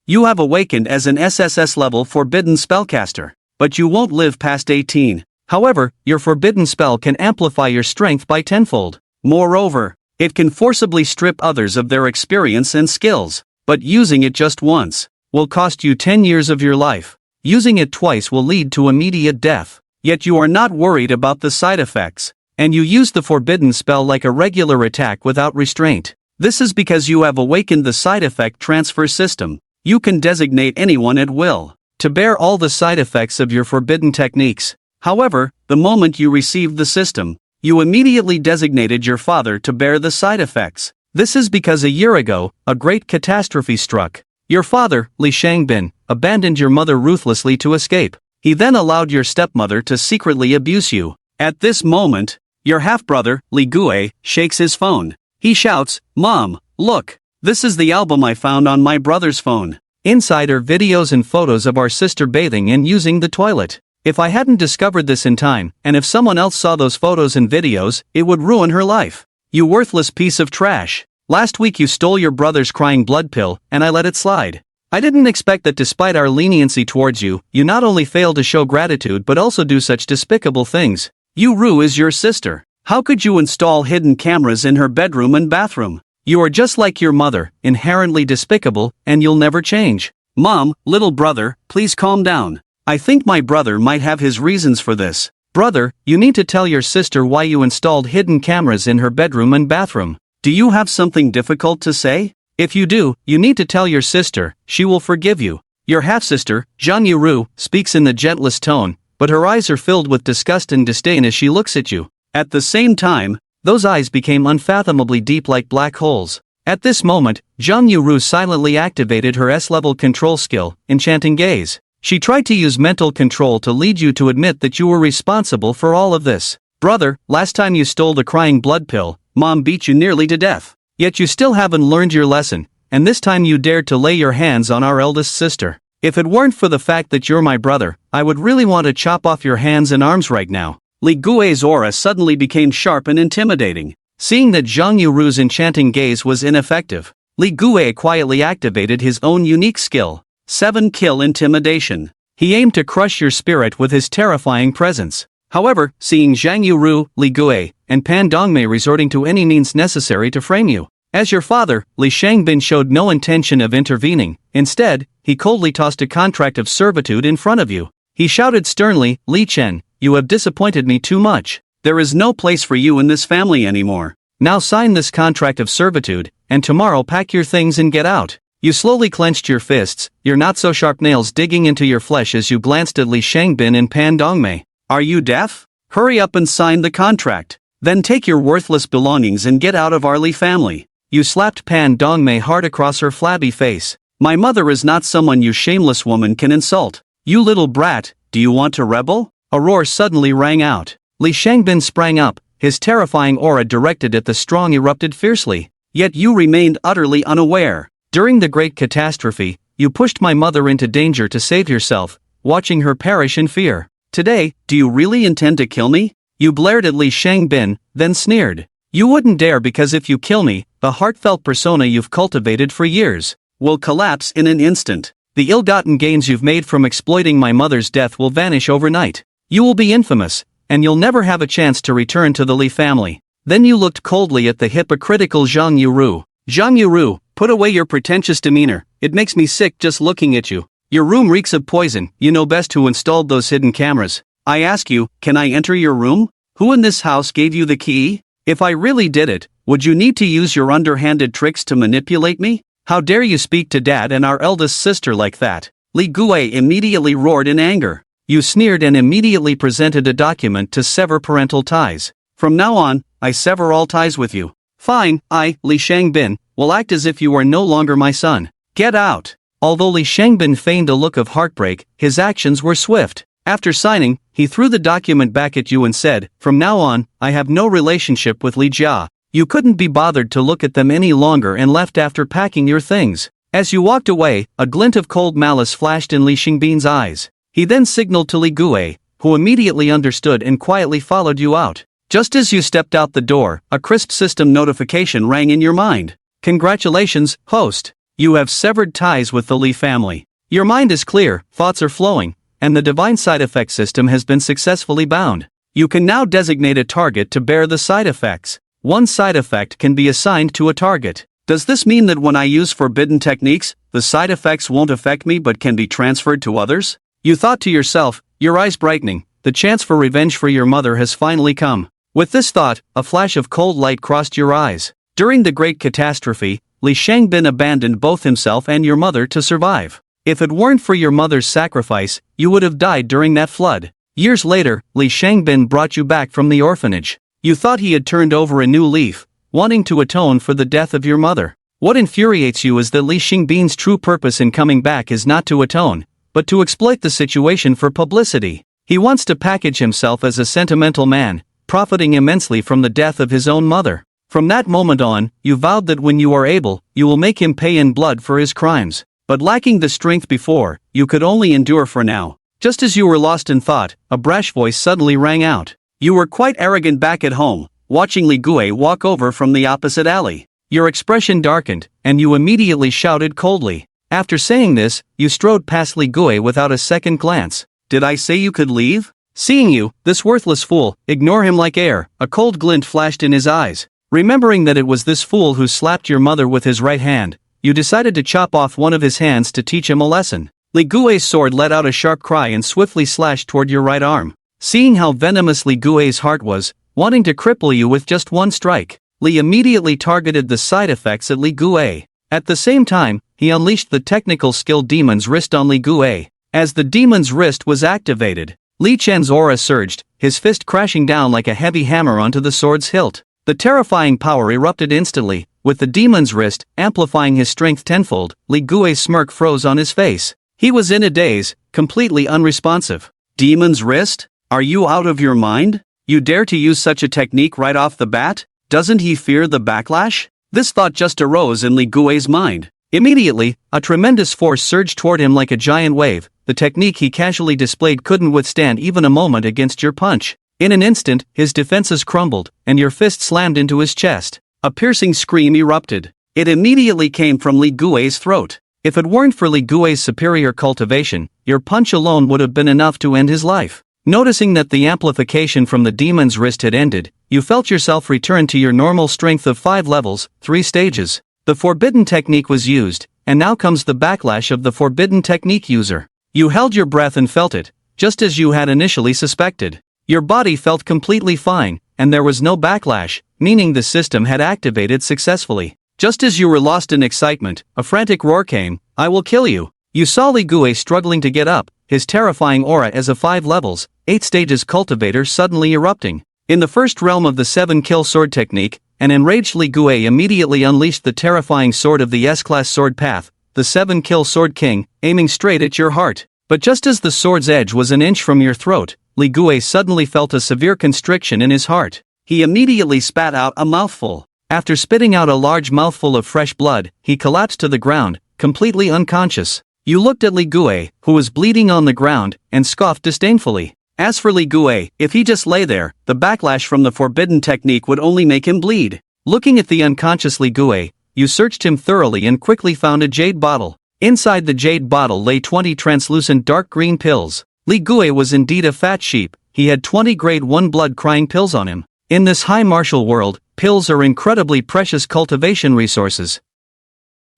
You have awakened as an Sss's-Level forbidden spellcaster, but you won't live past 18. However, your forbidden spell can amplify your strength by tenfold. Moreover, it can forcibly strip others of their experience and skills, but using it just once will cost you 10 years of your life. Using it twice will lead to immediate death. Yet you are not worried about the side effects, and you use the forbidden spell like a regular attack without restraint. This is because you have awakened the side effect transfer system. You can designate anyone at will to bear all the side effects of your forbidden techniques. However, the moment you received the system, you immediately designated your father to bear the side effects. This is because a year ago, a great catastrophe struck. Your father, Li Shangbin, abandoned your mother ruthlessly to escape. He then allowed your stepmother to secretly abuse you. At this moment, your half-brother, Li Gue, shakes his phone. He shouts, "Mom, look, this is the album I found on my brother's phone. Inside are videos and photos of our sister bathing and using the toilet. If I hadn't discovered this in time, and if someone else saw those photos and videos, it would ruin her life. You worthless piece of trash. Last week you stole your brother's crying blood pill, and I let it slide. I didn't expect that despite our leniency towards you, you not only fail to show gratitude but also do such despicable things. Ru is your sister. How could you install hidden cameras in her bedroom and bathroom? You are just like your mother, inherently despicable, and you'll never change. Mom, little brother, please calm down. I think my brother might have his reasons for this. Brother, you need to tell your sister why you installed hidden cameras in her bedroom and bathroom. Do you have something difficult to say? If you do, you need to tell your sister. She will forgive you. Your half-sister, Zhang Yuru, speaks in the gentlest tone, but her eyes are filled with disgust and disdain as she looks at you. At the same time, those eyes became unfathomably deep like black holes. At this moment, Zhang Yuru silently activated her S-level control skill, Enchanting Gaze. She tried to use mental control to lead you to admit that you were responsible for all of this. Brother, last time you stole the crying blood pill, Mom beat you nearly to death. Yet you still haven't learned your lesson, and this time you dared to lay your hands on our eldest sister. If it weren't for the fact that you're my brother, I would really want to chop off your hands and arms right now. Li Gui's aura suddenly became sharp and intimidating. Seeing that Zhang Yuru's enchanting gaze was ineffective, Li Gue quietly activated his own unique skill, 7-kill intimidation. He aimed to crush your spirit with his terrifying presence. However, seeing Zhang Yuru, Li Gue, and Pan Dongmei resorting to any means necessary to frame you, as your father, Li Shangbin showed no intention of intervening. Instead, he coldly tossed a contract of servitude in front of you. He shouted sternly, "Li Chen, you have disappointed me too much. There is no place for you in this family anymore. Now sign this contract of servitude, and tomorrow pack your things and get out." You slowly clenched your fists, your not-so-sharp nails digging into your flesh as you glanced at Li Shangbin and Pan Dongmei. Are you deaf? Hurry up and sign the contract. Then take your worthless belongings and get out of our Li family. You slapped Pan Dongmei hard across her flabby face. My mother is not someone you shameless woman can insult. You little brat, do you want to rebel? A roar suddenly rang out. Li Shangbin sprang up, his terrifying aura directed at the strong erupted fiercely. Yet you remained utterly unaware. During the great catastrophe, you pushed my mother into danger to save yourself, watching her perish in fear. Today, do you really intend to kill me? You blared at Li Shangbin, then sneered. You wouldn't dare because if you kill me, the heartfelt persona you've cultivated for years will collapse in an instant. The ill-gotten gains you've made from exploiting my mother's death will vanish overnight. You will be infamous, and you'll never have a chance to return to the Li family. Then you looked coldly at the hypocritical Zhang Yuru. Zhang Yuru, put away your pretentious demeanor. It makes me sick just looking at you. Your room reeks of poison. You know best who installed those hidden cameras. I ask you, can I enter your room? Who in this house gave you the key? If I really did it, would you need to use your underhanded tricks to manipulate me? How dare you speak to Dad and our eldest sister like that? Li Gue immediately roared in anger. You sneered and immediately presented a document to sever parental ties. From now on, I sever all ties with you. Fine, I, Li Shangbin, will act as if you are no longer my son. Get out. Although Li Shangbin feigned a look of heartbreak, his actions were swift. After signing, he threw the document back at you and said, "From now on, I have no relationship with Li Jia." You couldn't be bothered to look at them any longer and left after packing your things. As you walked away, a glint of cold malice flashed in Li Shangbin's eyes. He then signaled to Li Gue, who immediately understood and quietly followed you out. Just as you stepped out the door, a crisp system notification rang in your mind. Congratulations, host. You have severed ties with the Li family. Your mind is clear, thoughts are flowing, and the divine side effect system has been successfully bound. You can now designate a target to bear the side effects. One side effect can be assigned to a target. Does this mean that when I use forbidden techniques, the side effects won't affect me but can be transferred to others? You thought to yourself, your eyes brightening, the chance for revenge for your mother has finally come. With this thought, a flash of cold light crossed your eyes. During the Great Catastrophe, Li Shangbin abandoned both himself and your mother to survive. If it weren't for your mother's sacrifice, you would have died during that flood. Years later, Li Shangbin brought you back from the orphanage. You thought he had turned over a new leaf, wanting to atone for the death of your mother. What infuriates you is that Li Shangbin's true purpose in coming back is not to atone, but to exploit the situation for publicity. He wants to package himself as a sentimental man, profiting immensely from the death of his own mother. From that moment on, you vowed that when you are able, you will make him pay in blood for his crimes. But lacking the strength before, you could only endure for now. Just as you were lost in thought, a brash voice suddenly rang out. You were quite arrogant back at home, watching Li Gui walk over from the opposite alley. Your expression darkened, and you immediately shouted coldly. After saying this, you strode past Li Gui without a second glance. Did I say you could leave? Seeing you, this worthless fool, ignore him like air, a cold glint flashed in his eyes. Remembering that it was this fool who slapped your mother with his right hand, you decided to chop off one of his hands to teach him a lesson. Li Gui's sword let out a sharp cry and swiftly slashed toward your right arm. Seeing how venomous Li Gui's heart was, wanting to cripple you with just one strike, Li immediately targeted the side effects at Li Gui. At the same time, he unleashed the technical skill Demon's Wrist on Li Gui. As the Demon's Wrist was activated, Li Chen's aura surged, his fist crashing down like a heavy hammer onto the sword's hilt. The terrifying power erupted instantly, with the Demon's Wrist amplifying his strength tenfold. Li Gui's smirk froze on his face. He was in a daze, completely unresponsive. Demon's Wrist? Are you out of your mind? You dare to use such a technique right off the bat? Doesn't he fear the backlash? This thought just arose in Li Gui's mind. Immediately, a tremendous force surged toward him like a giant wave. The technique he casually displayed couldn't withstand even a moment against your punch. In an instant, his defenses crumbled, and your fist slammed into his chest. A piercing scream erupted. It immediately came from Li Gui's throat. If it weren't for Li Gui's superior cultivation, your punch alone would have been enough to end his life. Noticing that the amplification from the Demon's Wrist had ended, you felt yourself return to your normal strength of 5 levels, 3 stages. The forbidden technique was used, and now comes the backlash of the forbidden technique user. You held your breath and felt it, just as you had initially suspected. Your body felt completely fine, and there was no backlash, meaning the system had activated successfully. Just as you were lost in excitement, a frantic roar came, "I will kill you." You saw Li Gui struggling to get up, his terrifying aura as a 5 levels, 8 stages cultivator suddenly erupting. In the first realm of the 7-kill sword technique, an enraged Li Gui immediately unleashed the terrifying sword of the S-class sword path, the 7-kill sword king, aiming straight at your heart. But just as the sword's edge was an inch from your throat, Li Gui suddenly felt a severe constriction in his heart. He immediately spat out a mouthful. After spitting out a large mouthful of fresh blood, he collapsed to the ground, completely unconscious. You looked at Li Gui, who was bleeding on the ground, and scoffed disdainfully. As for Li Gui, if he just lay there, the backlash from the forbidden technique would only make him bleed. Looking at the unconscious Li Gui, you searched him thoroughly and quickly found a jade bottle. Inside the jade bottle lay 20 translucent dark green pills. Li Gui was indeed a fat sheep. He had 20 grade 1 blood-crying pills on him. In this high martial world, pills are incredibly precious cultivation resources.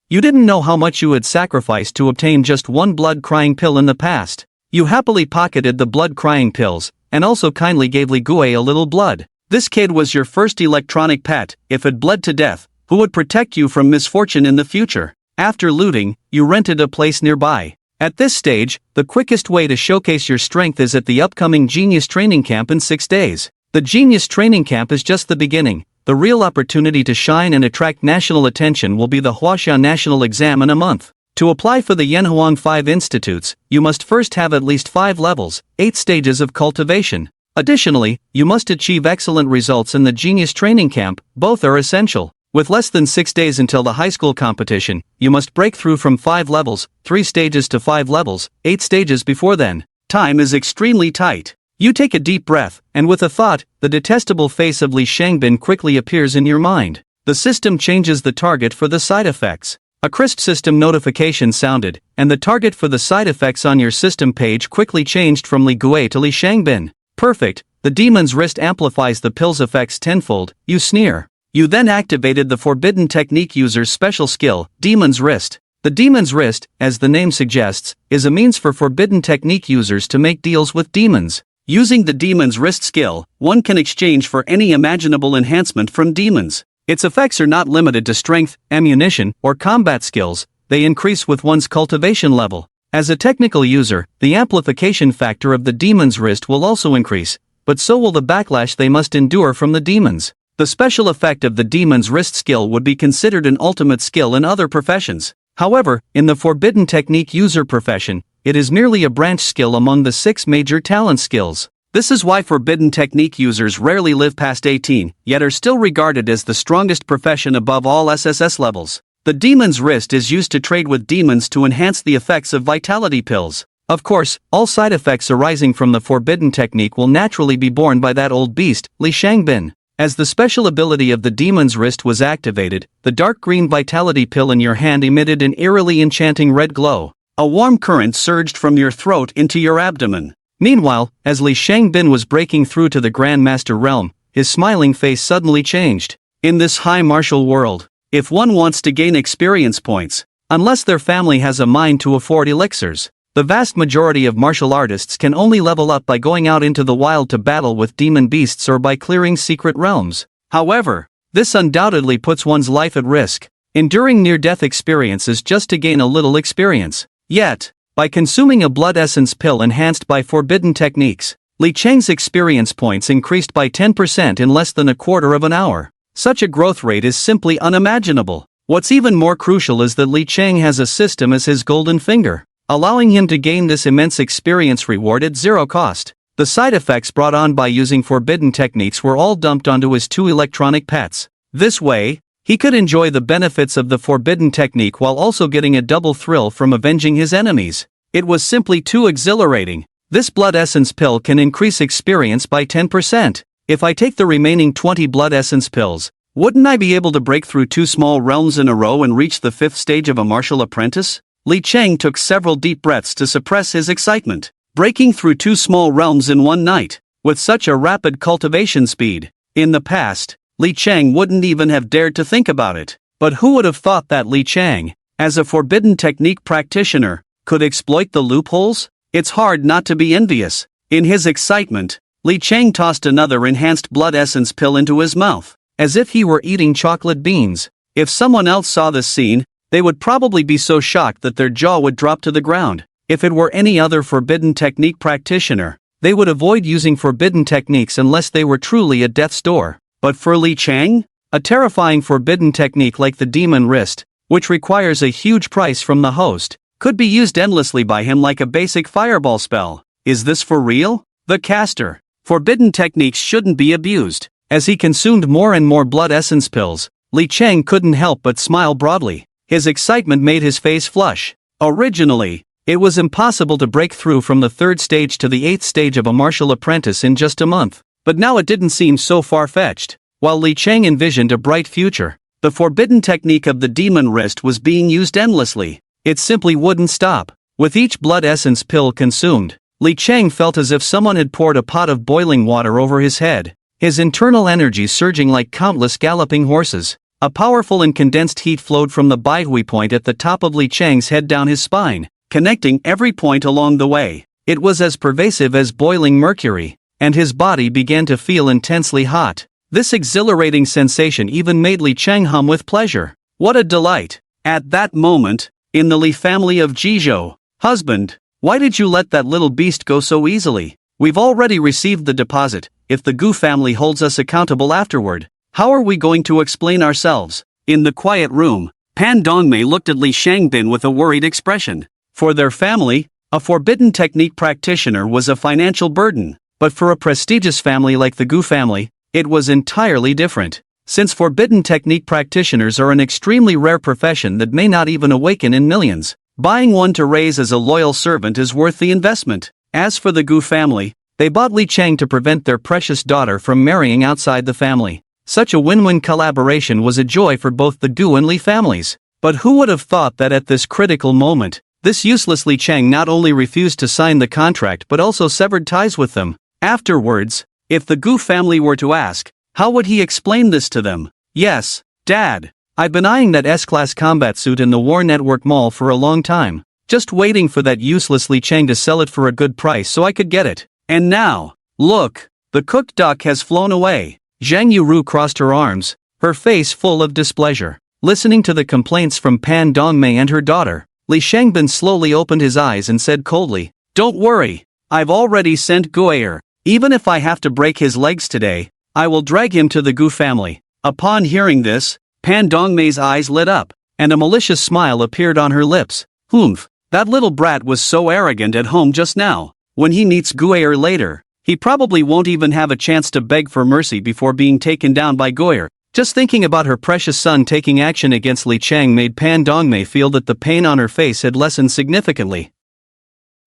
You didn't know how much you had sacrificed to obtain just 1 blood-crying pill in the past. You happily pocketed the blood-crying pills, and also kindly gave Li Gui a little blood. This kid was your first electronic pet. If it bled to death, who would protect you from misfortune in the future? After looting, you rented a place nearby. At this stage, the quickest way to showcase your strength is at the upcoming Genius Training Camp in 6 days. The Genius Training Camp is just the beginning. The real opportunity to shine and attract national attention will be the Huaxia National Exam in a month. To apply for the Yanhuang 5 institutes, you must first have at least 5 levels, 8 stages of cultivation. Additionally, you must achieve excellent results in the Genius Training Camp. Both are essential. With less than 6 days until the high school competition, you must break through from 5 levels, 3 stages to 5 levels, 8 stages before then. Time is extremely tight. You take a deep breath, and with a thought, the detestable face of Li Shangbin quickly appears in your mind. The system changes the target for the side effects. A crisp system notification sounded, and the target for the side effects on your system page quickly changed from Li Gui to Li Shangbin. Perfect, the demon's wrist amplifies the pill's effects tenfold, you sneer. You then activated the forbidden technique user's special skill, Demon's Wrist. The Demon's Wrist, as the name suggests, is a means for forbidden technique users to make deals with demons. Using the Demon's Wrist skill, one can exchange for any imaginable enhancement from demons. Its effects are not limited to strength, ammunition, or combat skills, they increase with one's cultivation level. As a technical user, the amplification factor of the Demon's Wrist will also increase, but so will the backlash they must endure from the demons. The special effect of the Demon's Wrist skill would be considered an ultimate skill in other professions. However, in the forbidden technique user profession, it is merely a branch skill among the 6 major talent skills. This is why forbidden technique users rarely live past 18, yet are still regarded as the strongest profession above all SSS levels. The Demon's Wrist is used to trade with demons to enhance the effects of vitality pills. Of course, all side effects arising from the forbidden technique will naturally be borne by that old beast, Li Shangbin. As the special ability of the Demon's Wrist was activated, the dark green vitality pill in your hand emitted an eerily enchanting red glow. A warm current surged from your throat into your abdomen. Meanwhile, as Li Shangbin was breaking through to the Grand Master realm, his smiling face suddenly changed. In this high martial world, if one wants to gain experience points, unless their family has a mind to afford elixirs, the vast majority of martial artists can only level up by going out into the wild to battle with demon beasts or by clearing secret realms. However, this undoubtedly puts one's life at risk, enduring near-death experiences just to gain a little experience. Yet, by consuming a blood essence pill enhanced by forbidden techniques, Li Cheng's experience points increased by 10% in less than a quarter of an hour. Such a growth rate is simply unimaginable. What's even more crucial is that Li Cheng has a system as his golden finger, allowing him to gain this immense experience reward at zero cost. The side effects brought on by using forbidden techniques were all dumped onto his 2 electronic pets. This way, he could enjoy the benefits of the forbidden technique while also getting a double thrill from avenging his enemies. It was simply too exhilarating. This blood essence pill can increase experience by 10%. If I take the remaining 20 blood essence pills, wouldn't I be able to break through 2 small realms in a row and reach the 5th stage of a martial apprentice? Li Cheng took several deep breaths to suppress his excitement. Breaking through 2 small realms in one night, with such a rapid cultivation speed. In the past, Li Cheng wouldn't even have dared to think about it. But who would have thought that Li Cheng, as a forbidden technique practitioner, could exploit the loopholes? It's hard not to be envious. In his excitement, Li Cheng tossed another enhanced blood essence pill into his mouth, as if he were eating chocolate beans. If someone else saw this scene, they would probably be so shocked that their jaw would drop to the ground. If it were any other forbidden technique practitioner, they would avoid using forbidden techniques unless they were truly at death's door. But for Li Cheng, a terrifying forbidden technique like the Demon Wrist, which requires a huge price from the host, could be used endlessly by him like a basic fireball spell. Is this for real? The caster. Forbidden techniques shouldn't be abused. As he consumed more and more blood essence pills, Li Cheng couldn't help but smile broadly. His excitement made his face flush. Originally, it was impossible to break through from the 3rd stage to the 8th stage of a martial apprentice in just a month. But now it didn't seem so far-fetched. While Li Cheng envisioned a bright future, the forbidden technique of the Demon Wrist was being used endlessly. It simply wouldn't stop. With each blood essence pill consumed, Li Cheng felt as if someone had poured a pot of boiling water over his head, his internal energy surging like countless galloping horses. A powerful and condensed heat flowed from the Baihui point at the top of Li Cheng's head down his spine, connecting every point along the way. It was as pervasive as boiling mercury, and his body began to feel intensely hot. This exhilarating sensation even made Li Cheng hum with pleasure. What a delight! At that moment, in the Li family of Jizhou, husband, why did you let that little beast go so easily? We've already received the deposit. If the Gu family holds us accountable afterward, how are we going to explain ourselves? In the quiet room, Pan Dongmei looked at Li Shangbin with a worried expression. For their family, a forbidden technique practitioner was a financial burden, but for a prestigious family like the Gu family, it was entirely different. Since forbidden technique practitioners are an extremely rare profession that may not even awaken in millions, buying one to raise as a loyal servant is worth the investment. As for the Gu family, they bought Li Cheng to prevent their precious daughter from marrying outside the family. Such a win-win collaboration was a joy for both the Gu and Li families. But who would have thought that at this critical moment, this useless Li Chang not only refused to sign the contract but also severed ties with them. Afterwards, if the Gu family were to ask, how would he explain this to them? Yes, Dad. I've been eyeing that S-Class combat suit in the War Network Mall for a long time, just waiting for that useless Li Chang to sell it for a good price so I could get it. And now, look, the cooked duck has flown away. Zhang Yuru crossed her arms, her face full of displeasure. Listening to the complaints from Pan Dongmei and her daughter, Li Shangbin slowly opened his eyes and said coldly, "Don't worry, I've already sent Guier. Even if I have to break his legs today, I will drag him to the Gu family." Upon hearing this, Pan Dongmei's eyes lit up, and a malicious smile appeared on her lips. Humph, that little brat was so arrogant at home just now. When he meets Guier later, he probably won't even have a chance to beg for mercy before being taken down by Guier. Just thinking about her precious son taking action against Li Chang made Pan Dongmei feel that the pain on her face had lessened significantly,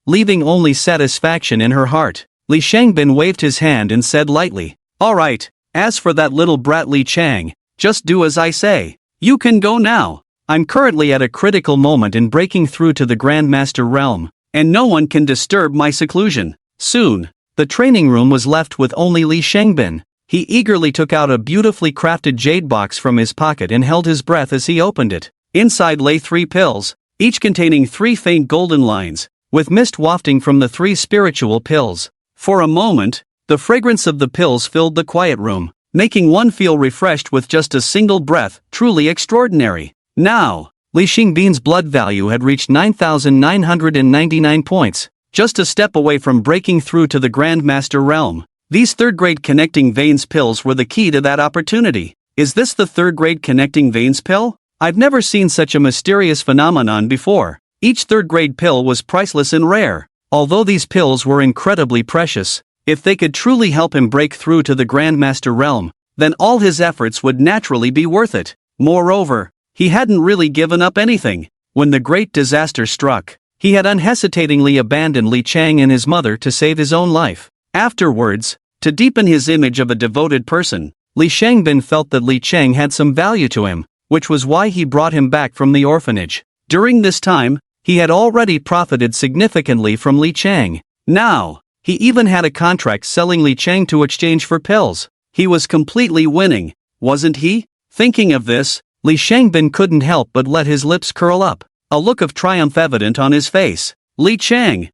leaving only satisfaction in her heart. Li Shangbin waved his hand and said lightly, "All right, as for that little brat Li Chang, just do as I say. You can go now. I'm currently at a critical moment in breaking through to the Grandmaster realm, and no one can disturb my seclusion." Soon, the training room was left with only Li Shangbin. He eagerly took out a beautifully crafted jade box from his pocket and held his breath as he opened it. Inside lay 3 pills, each containing 3 faint golden lines, with mist wafting from the 3 spiritual pills. For a moment, the fragrance of the pills filled the quiet room, making one feel refreshed with just a single breath. Truly extraordinary. Now, Li Shangbin's blood value had reached 9,999 points, just a step away from breaking through to the Grandmaster realm. These third-grade connecting veins pills were the key to that opportunity. Is this the third-grade connecting veins pill? I've never seen such a mysterious phenomenon before. Each third-grade pill was priceless and rare. Although these pills were incredibly precious, if they could truly help him break through to the Grandmaster realm, then all his efforts would naturally be worth it. Moreover, he hadn't really given up anything. When the great disaster struck, he had unhesitatingly abandoned Li Chang and his mother to save his own life. Afterwards, to deepen his image of a devoted person, Li Shangbin felt that Li Chang had some value to him, which was why he brought him back from the orphanage. During this time, he had already profited significantly from Li Chang. Now, he even had a contract selling Li Chang to exchange for pills. He was completely winning, wasn't he? Thinking of this, Li Shangbin couldn't help but let his lips curl up, a look of triumph evident on his face. Li Chang,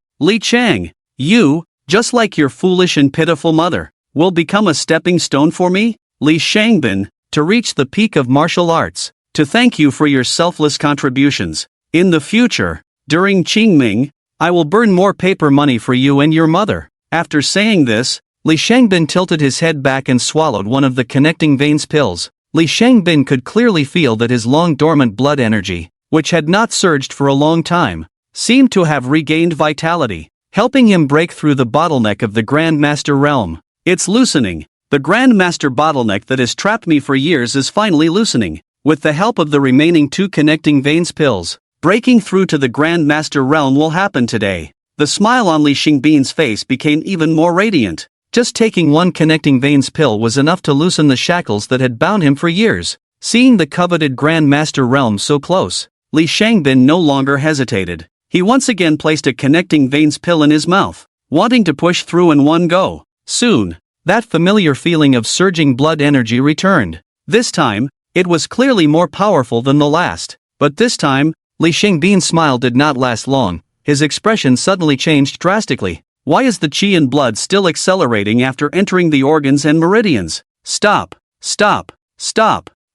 you, just like your foolish and pitiful mother, will become a stepping stone for me, Li Shangbin, to reach the peak of martial arts, to thank you for your selfless contributions. In the future, during Qingming, I will burn more paper money for you and your mother. After saying this, Li Shangbin tilted his head back and swallowed one of the connecting veins pills. Li Shangbin could clearly feel that his long-dormant blood energy, which had not surged for a long time, seemed to have regained vitality, helping him break through the bottleneck of the Grandmaster realm. It's loosening. The Grandmaster bottleneck that has trapped me for years is finally loosening. With the help of the remaining 2 connecting veins pills, breaking through to the Grandmaster realm will happen today. The smile on Li Shangbin's face became even more radiant. Just taking 1 connecting veins pill was enough to loosen the shackles that had bound him for years. Seeing the coveted Grandmaster realm so close, Li Shangbin no longer hesitated. He once again placed a connecting veins pill in his mouth, wanting to push through in one go. Soon, that familiar feeling of surging blood energy returned. This time, it was clearly more powerful than the last. But this time, Li Shangbin's smile did not last long. His expression suddenly changed drastically. Why is the qi and blood still accelerating after entering the organs and meridians? Stop!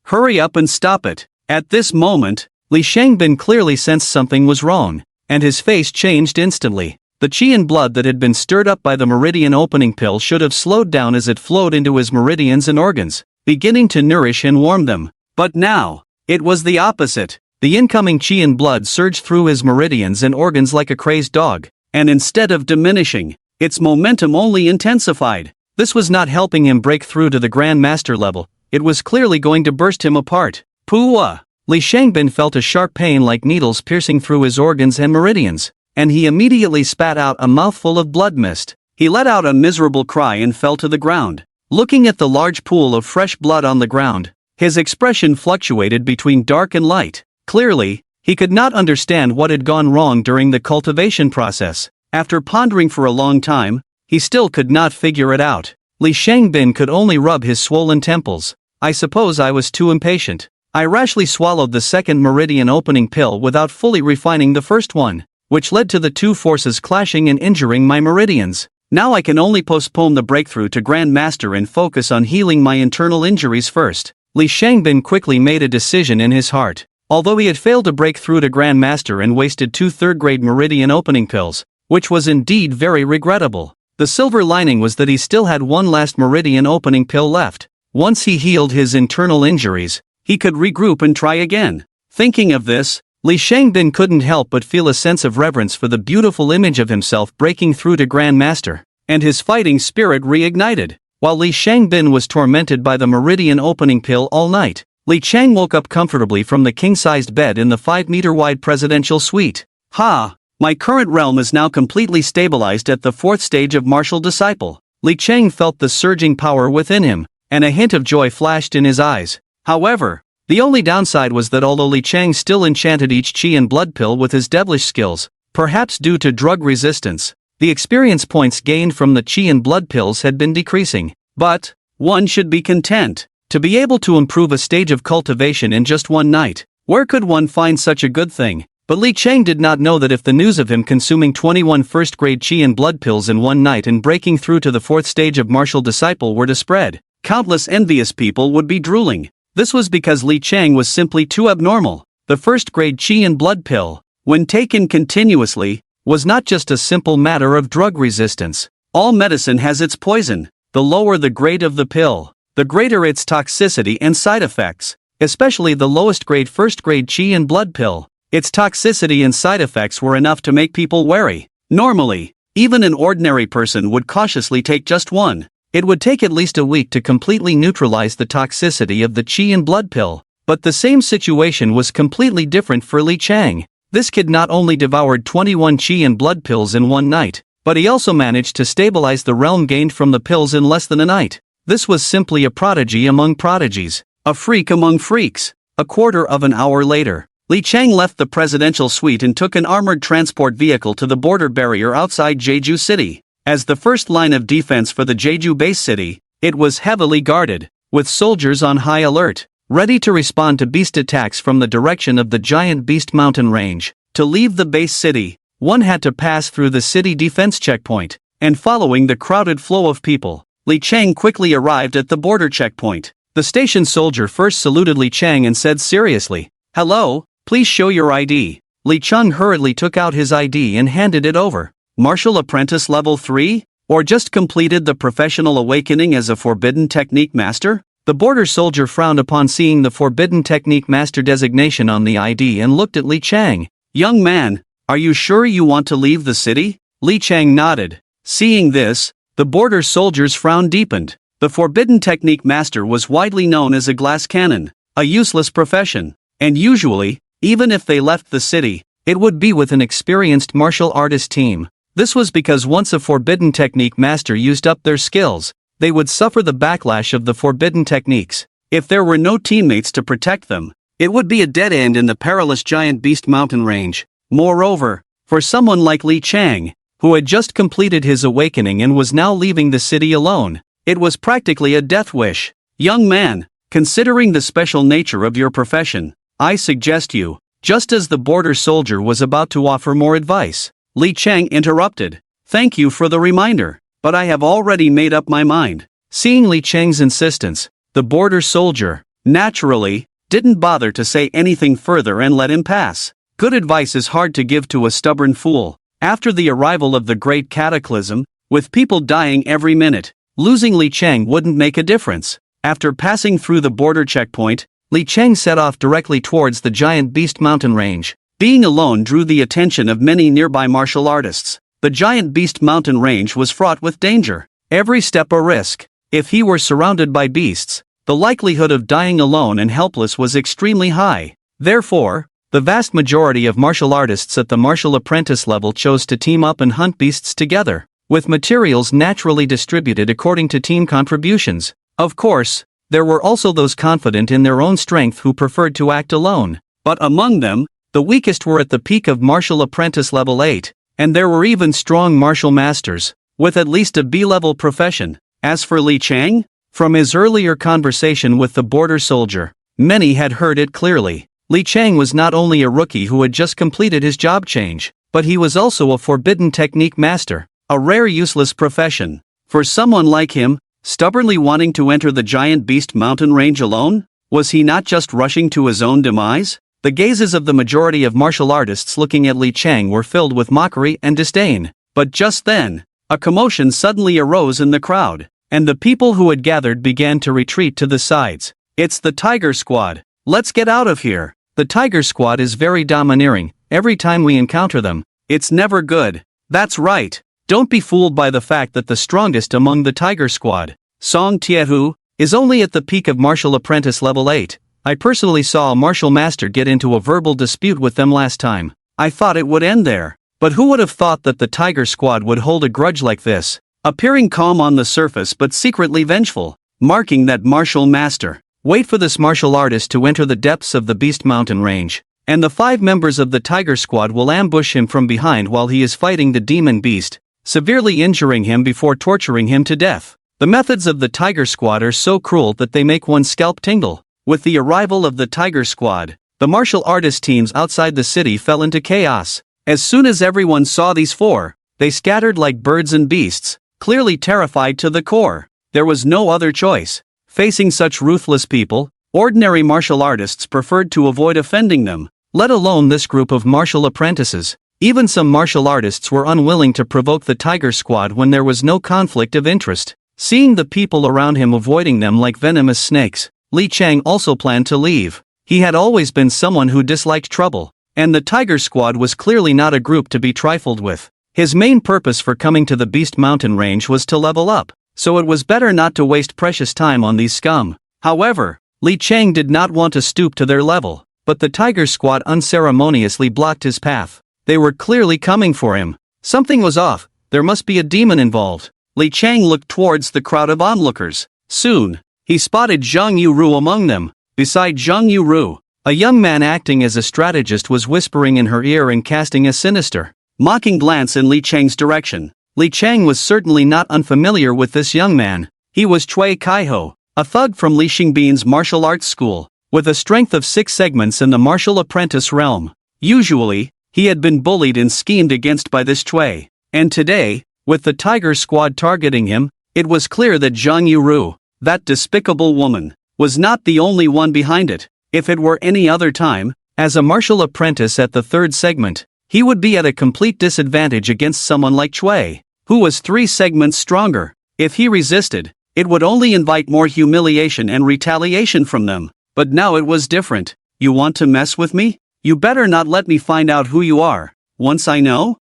Hurry up and stop it! At this moment, Li Shangbin clearly sensed something was wrong, and his face changed instantly. The qi and blood that had been stirred up by the meridian opening pill should have slowed down as it flowed into his meridians and organs, beginning to nourish and warm them. But now, it was the opposite. The incoming qi and blood surged through his meridians and organs like a crazed dog, and instead of diminishing, its momentum only intensified. This was not helping him break through to the Grandmaster level, it was clearly going to burst him apart. Puwa! Li Shangbin felt a sharp pain like needles piercing through his organs and meridians, and he immediately spat out a mouthful of blood mist. He let out a miserable cry and fell to the ground. Looking at the large pool of fresh blood on the ground, his expression fluctuated between dark and light. Clearly, he could not understand what had gone wrong during the cultivation process. After pondering for a long time, he still could not figure it out. Li Shangbin could only rub his swollen temples. I suppose I was too impatient. I rashly swallowed the second meridian opening pill without fully refining the first one, which led to the two forces clashing and injuring my meridians. Now I can only postpone the breakthrough to Grand Master and focus on healing my internal injuries first. Li Shangbin quickly made a decision in his heart. Although he had failed to break through to Grand Master and wasted two third-grade meridian opening pills, which was indeed very regrettable, the silver lining was that he still had one last meridian opening pill left. Once he healed his internal injuries, he could regroup and try again. Thinking of this, Li Shangbin couldn't help but feel a sense of reverence for the beautiful image of himself breaking through to Grand Master, and his fighting spirit reignited. While Li Shangbin was tormented by the meridian opening pill all night, Li Chang woke up comfortably from the king-sized bed in the 5-meter-wide presidential suite. Ha! My current realm is now completely stabilized at the 4th stage of martial disciple. Li Chang felt the surging power within him, and a hint of joy flashed in his eyes. However, the only downside was that although Li Chang still enchanted each chi and blood pill with his devilish skills, perhaps due to drug resistance, the experience points gained from the chi and blood pills had been decreasing. But one should be content to be able to improve a stage of cultivation in just one night. Where could one find such a good thing? But Li Chang did not know that if the news of him consuming 21 first-grade chi and blood pills in one night and breaking through to the 4th stage of martial disciple were to spread, countless envious people would be drooling. This was because Li Chang was simply too abnormal. The first-grade chi and blood pill, when taken continuously, was not just a simple matter of drug resistance. All medicine has its poison. The lower the grade of the pill, the greater its toxicity and side effects, especially the lowest grade first-grade chi and blood pill. Its toxicity and side effects were enough to make people wary. Normally, even an ordinary person would cautiously take just one. It would take at least a week to completely neutralize the toxicity of the chi and blood pill, but the same situation was completely different for Li Chang. This kid not only devoured 21 chi and blood pills in one night, but he also managed to stabilize the realm gained from the pills in less than a night. This was simply a prodigy among prodigies, a freak among freaks. A quarter of an hour later, Li Chang left the presidential suite and took an armored transport vehicle to the border barrier outside Jeju City. As the first line of defense for the Jeju base city, it was heavily guarded, with soldiers on high alert, ready to respond to beast attacks from the direction of the giant Beast Mountain range. To leave the base city, one had to pass through the city defense checkpoint, and following the crowded flow of people, Li Chang quickly arrived at the border checkpoint. The station soldier first saluted Li Chang and said seriously, "Hello, please show your ID." Li Chang hurriedly took out his ID and handed it over. Martial Apprentice Level 3? Or just completed the professional awakening as a Forbidden Technique Master? The border soldier frowned upon seeing the Forbidden Technique Master designation on the ID and looked at Li Chang. "Young man, are you sure you want to leave the city?" Li Chang nodded. Seeing this, the border soldier's frown deepened. The Forbidden Technique Master was widely known as a glass cannon, a useless profession, and usually, even if they left the city, it would be with an experienced martial artist team. This was because once a Forbidden Technique Master used up their skills, they would suffer the backlash of the forbidden techniques. If there were no teammates to protect them, it would be a dead end in the perilous giant Beast Mountain range. Moreover, for someone like Li Chang, who had just completed his awakening and was now leaving the city alone, it was practically a death wish. "Young man, considering the special nature of your profession, I suggest you," just as the border soldier was about to offer more advice, Li Chang interrupted. "Thank you for the reminder, but I have already made up my mind." Seeing Li Chang's insistence, the border soldier, naturally, didn't bother to say anything further and let him pass. Good advice is hard to give to a stubborn fool. After the arrival of the Great Cataclysm, with people dying every minute, losing Li Chang wouldn't make a difference. After passing through the border checkpoint, Li Chang set off directly towards the giant Beast Mountain range. Being alone drew the attention of many nearby martial artists. The giant Beast Mountain range was fraught with danger, every step a risk. If he were surrounded by beasts, the likelihood of dying alone and helpless was extremely high. Therefore, the vast majority of martial artists at the martial apprentice level chose to team up and hunt beasts together, with materials naturally distributed according to team contributions. Of course, there were also those confident in their own strength who preferred to act alone. But among them, the weakest were at the peak of martial apprentice level 8, and there were even strong martial masters, with at least a B-level profession. As for Li Chang, from his earlier conversation with the border soldier, many had heard it clearly. Li Chang was not only a rookie who had just completed his job change, but he was also a forbidden technique master, a rare useless profession. For someone like him, stubbornly wanting to enter the giant beast mountain range alone, was he not just rushing to his own demise? The gazes of the majority of martial artists looking at Li Chang were filled with mockery and disdain. But just then, a commotion suddenly arose in the crowd, and the people who had gathered began to retreat to the sides. It's the Tiger Squad. Let's get out of here. The Tiger Squad is very domineering. Every time we encounter them, it's never good. That's right. Don't be fooled by the fact that the strongest among the Tiger Squad, Song Tiehu, is only at the peak of martial apprentice level 8. I personally saw a martial master get into a verbal dispute with them last time. I thought it would end there. But who would have thought that the Tiger Squad would hold a grudge like this, appearing calm on the surface but secretly vengeful, marking that martial master. Wait for this martial artist to enter the depths of the Beast Mountain range, and the 5 members of the Tiger Squad will ambush him from behind while he is fighting the demon beast, severely injuring him before torturing him to death. The methods of the Tiger Squad are so cruel that they make one's scalp tingle. With the arrival of the Tiger Squad, the martial artist teams outside the city fell into chaos. As soon as everyone saw these 4, they scattered like birds and beasts, clearly terrified to the core. There was no other choice. Facing such ruthless people, ordinary martial artists preferred to avoid offending them, let alone this group of martial apprentices. Even some martial artists were unwilling to provoke the Tiger Squad when there was no conflict of interest. Seeing the people around him avoiding them like venomous snakes, Li Chang also planned to leave. He had always been someone who disliked trouble, and the Tiger Squad was clearly not a group to be trifled with. His main purpose for coming to the Beast Mountain range was to level up, so it was better not to waste precious time on these scum. However, Li Chang did not want to stoop to their level, but the Tiger Squad unceremoniously blocked his path. They were clearly coming for him. Something was off. There must be a demon involved. Li Chang looked towards the crowd of onlookers. Soon, he spotted Zhang Yuru among them. Beside Zhang Yuru, a young man acting as a strategist was whispering in her ear and casting a sinister, mocking glance in Li Chang's direction. Li Chang was certainly not unfamiliar with this young man. He was Cui Kaiho, a thug from Li Xingbin's martial arts school, with a strength of 6 segments in the martial apprentice realm. Usually, he had been bullied and schemed against by this Cui, and today, with the Tiger Squad targeting him, it was clear that Zhang Yuru, that despicable woman, was not the only one behind it. If it were any other time, as a martial apprentice at the 3rd segment, he would be at a complete disadvantage against someone like Cui, who was 3 segments stronger. If he resisted, it would only invite more humiliation and retaliation from them. But now it was different. You want to mess with me? You better not let me find out who you are. Once I know,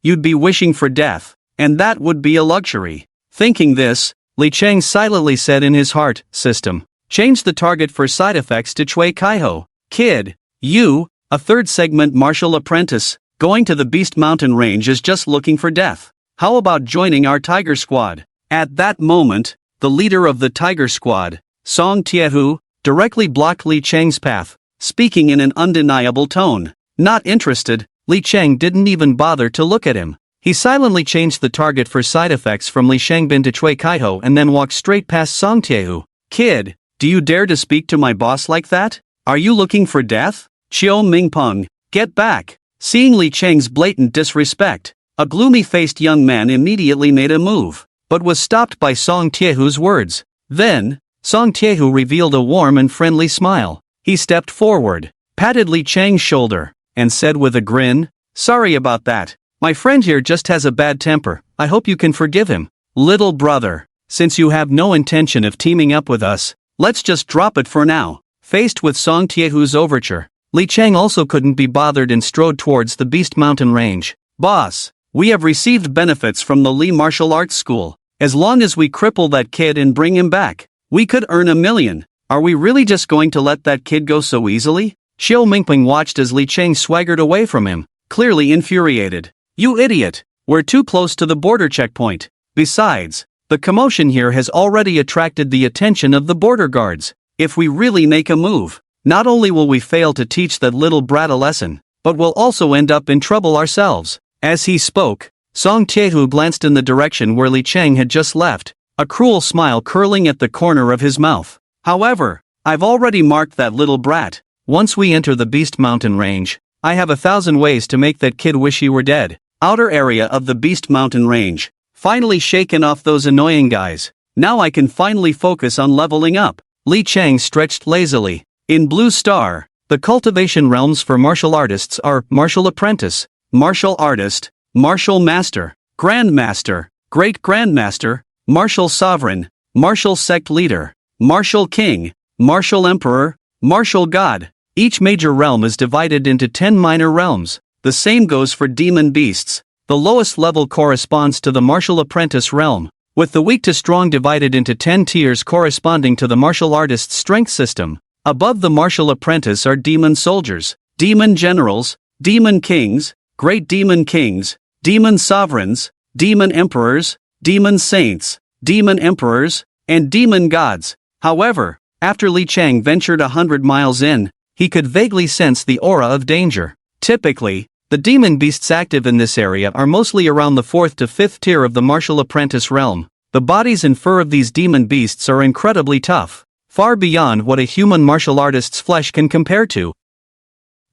you'd be wishing for death, and that would be a luxury. Thinking this, Li Chang silently said in his heart, "System, change the target for side effects to Cui Kaiho. Kid, you, a 3rd segment martial apprentice, going to the Beast Mountain range is just looking for death. How about joining our Tiger Squad?" At that moment, the leader of the Tiger Squad, Song Tiehu, directly blocked Li Chang's path, speaking in an undeniable tone. Not interested, Li Chang didn't even bother to look at him. He silently changed the target for side effects from Li Shangbin to Cui Kaiho and then walked straight past Song Tiehu. "Kid, do you dare to speak to my boss like that? Are you looking for death? Chiu Mingpeng, get back." Seeing Li Chang's blatant disrespect, a gloomy-faced young man immediately made a move, but was stopped by Song Tiehu's words. Then, Song Tiehu revealed a warm and friendly smile. He stepped forward, patted Li Chang's shoulder, and said with a grin, "Sorry about that. My friend here just has a bad temper. I hope you can forgive him. Little brother, since you have no intention of teaming up with us, let's just drop it for now." Faced with Song Tiehu's overture, Li Chang also couldn't be bothered and strode towards the Beast Mountain range. "Boss, we have received benefits from the Li Martial Arts School. As long as we cripple that kid and bring him back, we could earn $1 million. Are we really just going to let that kid go so easily?" Chiu Mingpeng watched as Li Chang swaggered away from him, clearly infuriated. "You idiot, we're too close to the border checkpoint. Besides, the commotion here has already attracted the attention of the border guards. If we really make a move, Not only will we fail to teach that little brat a lesson, but we'll also end up in trouble ourselves. As he spoke, Song Taehu glanced in the direction where Li Chang had just left, a cruel smile curling at the corner of his mouth. However, I've already marked that little brat. Once we enter the Beast Mountain range, I have 1,000 ways to make that kid wish he were dead. Outer area of the Beast Mountain range. Finally shaken off those annoying guys. Now I can finally focus on leveling up. Li Chang stretched lazily. In Blue Star, the cultivation realms for martial artists are Martial Apprentice, Martial Artist, Martial Master, Grandmaster, Great Grandmaster, Martial Sovereign, Martial Sect Leader, Martial King, Martial Emperor, Martial God. Each major realm is divided into 10 minor realms. The same goes for demon beasts. The lowest level corresponds to the Martial Apprentice realm, with the weak to strong divided into 10 tiers corresponding to the martial artist's strength system. Above the Martial Apprentice are demon soldiers, demon generals, demon kings, great demon kings, demon sovereigns, demon emperors, demon saints, demon emperors, and demon gods. However, after Li Chang ventured 100 miles in, he could vaguely sense the aura of danger. Typically, the demon beasts active in this area are mostly around the 4th to 5th tier of the Martial Apprentice realm. The bodies and fur of these demon beasts are incredibly tough, far beyond what a human martial artist's flesh can compare to.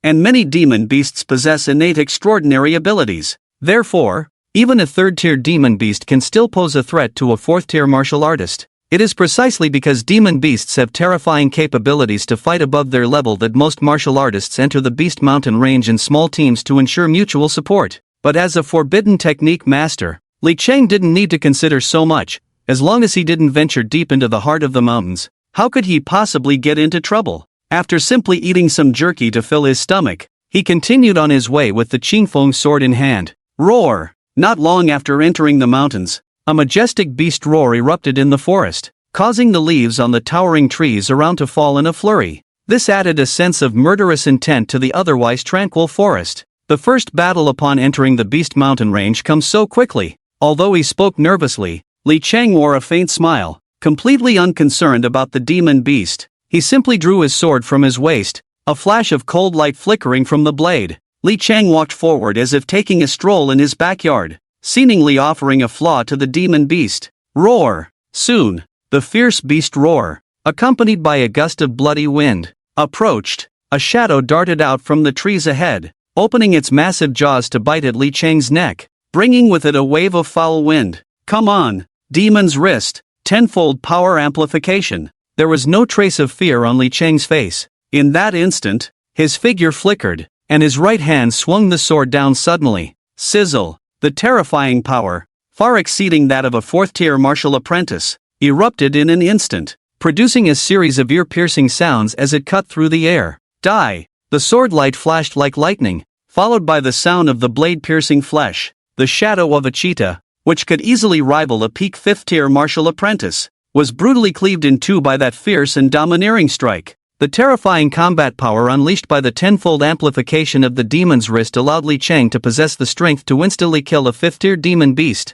And many demon beasts possess innate extraordinary abilities. Therefore, even a 3rd-tier demon beast can still pose a threat to a 4th-tier martial artist. It is precisely because demon beasts have terrifying capabilities to fight above their level that most martial artists enter the Beast Mountain range in small teams to ensure mutual support. But as a forbidden technique master, Li Chang didn't need to consider so much. As long as he didn't venture deep into the heart of the mountains, how could he possibly get into trouble? After simply eating some jerky to fill his stomach, he continued on his way with the Qingfeng sword in hand. Roar! Not long after entering the mountains, a majestic beast roar erupted in the forest, causing the leaves on the towering trees around to fall in a flurry. This added a sense of murderous intent to the otherwise tranquil forest. The first battle upon entering the Beast Mountain range comes so quickly. Although he spoke nervously, Li Chang wore a faint smile, completely unconcerned about the demon beast. He simply drew his sword from his waist, a flash of cold light flickering from the blade. Li Chang walked forward as if taking a stroll in his backyard, seemingly offering a flaw to the demon beast. Roar! Soon, the fierce beast roar, accompanied by a gust of bloody wind, approached. A shadow darted out from the trees ahead, opening its massive jaws to bite at Li Chang's neck, bringing with it a wave of foul wind. Come on, demon's wrist, tenfold power amplification. There was no trace of fear on Li Chang's face. In that instant, his figure flickered, and his right hand swung the sword down suddenly. Sizzle! The terrifying power, far exceeding that of a 4th-tier martial apprentice, erupted in an instant, producing a series of ear-piercing sounds as it cut through the air. Die! The sword light flashed like lightning, followed by the sound of the blade piercing flesh. The shadow of a cheetah, which could easily rival a peak 5th-tier martial apprentice, was brutally cleaved in two by that fierce and domineering strike. The terrifying combat power unleashed by the tenfold amplification of the demon's wrist allowed Li Chang to possess the strength to instantly kill a 5th-tier demon beast.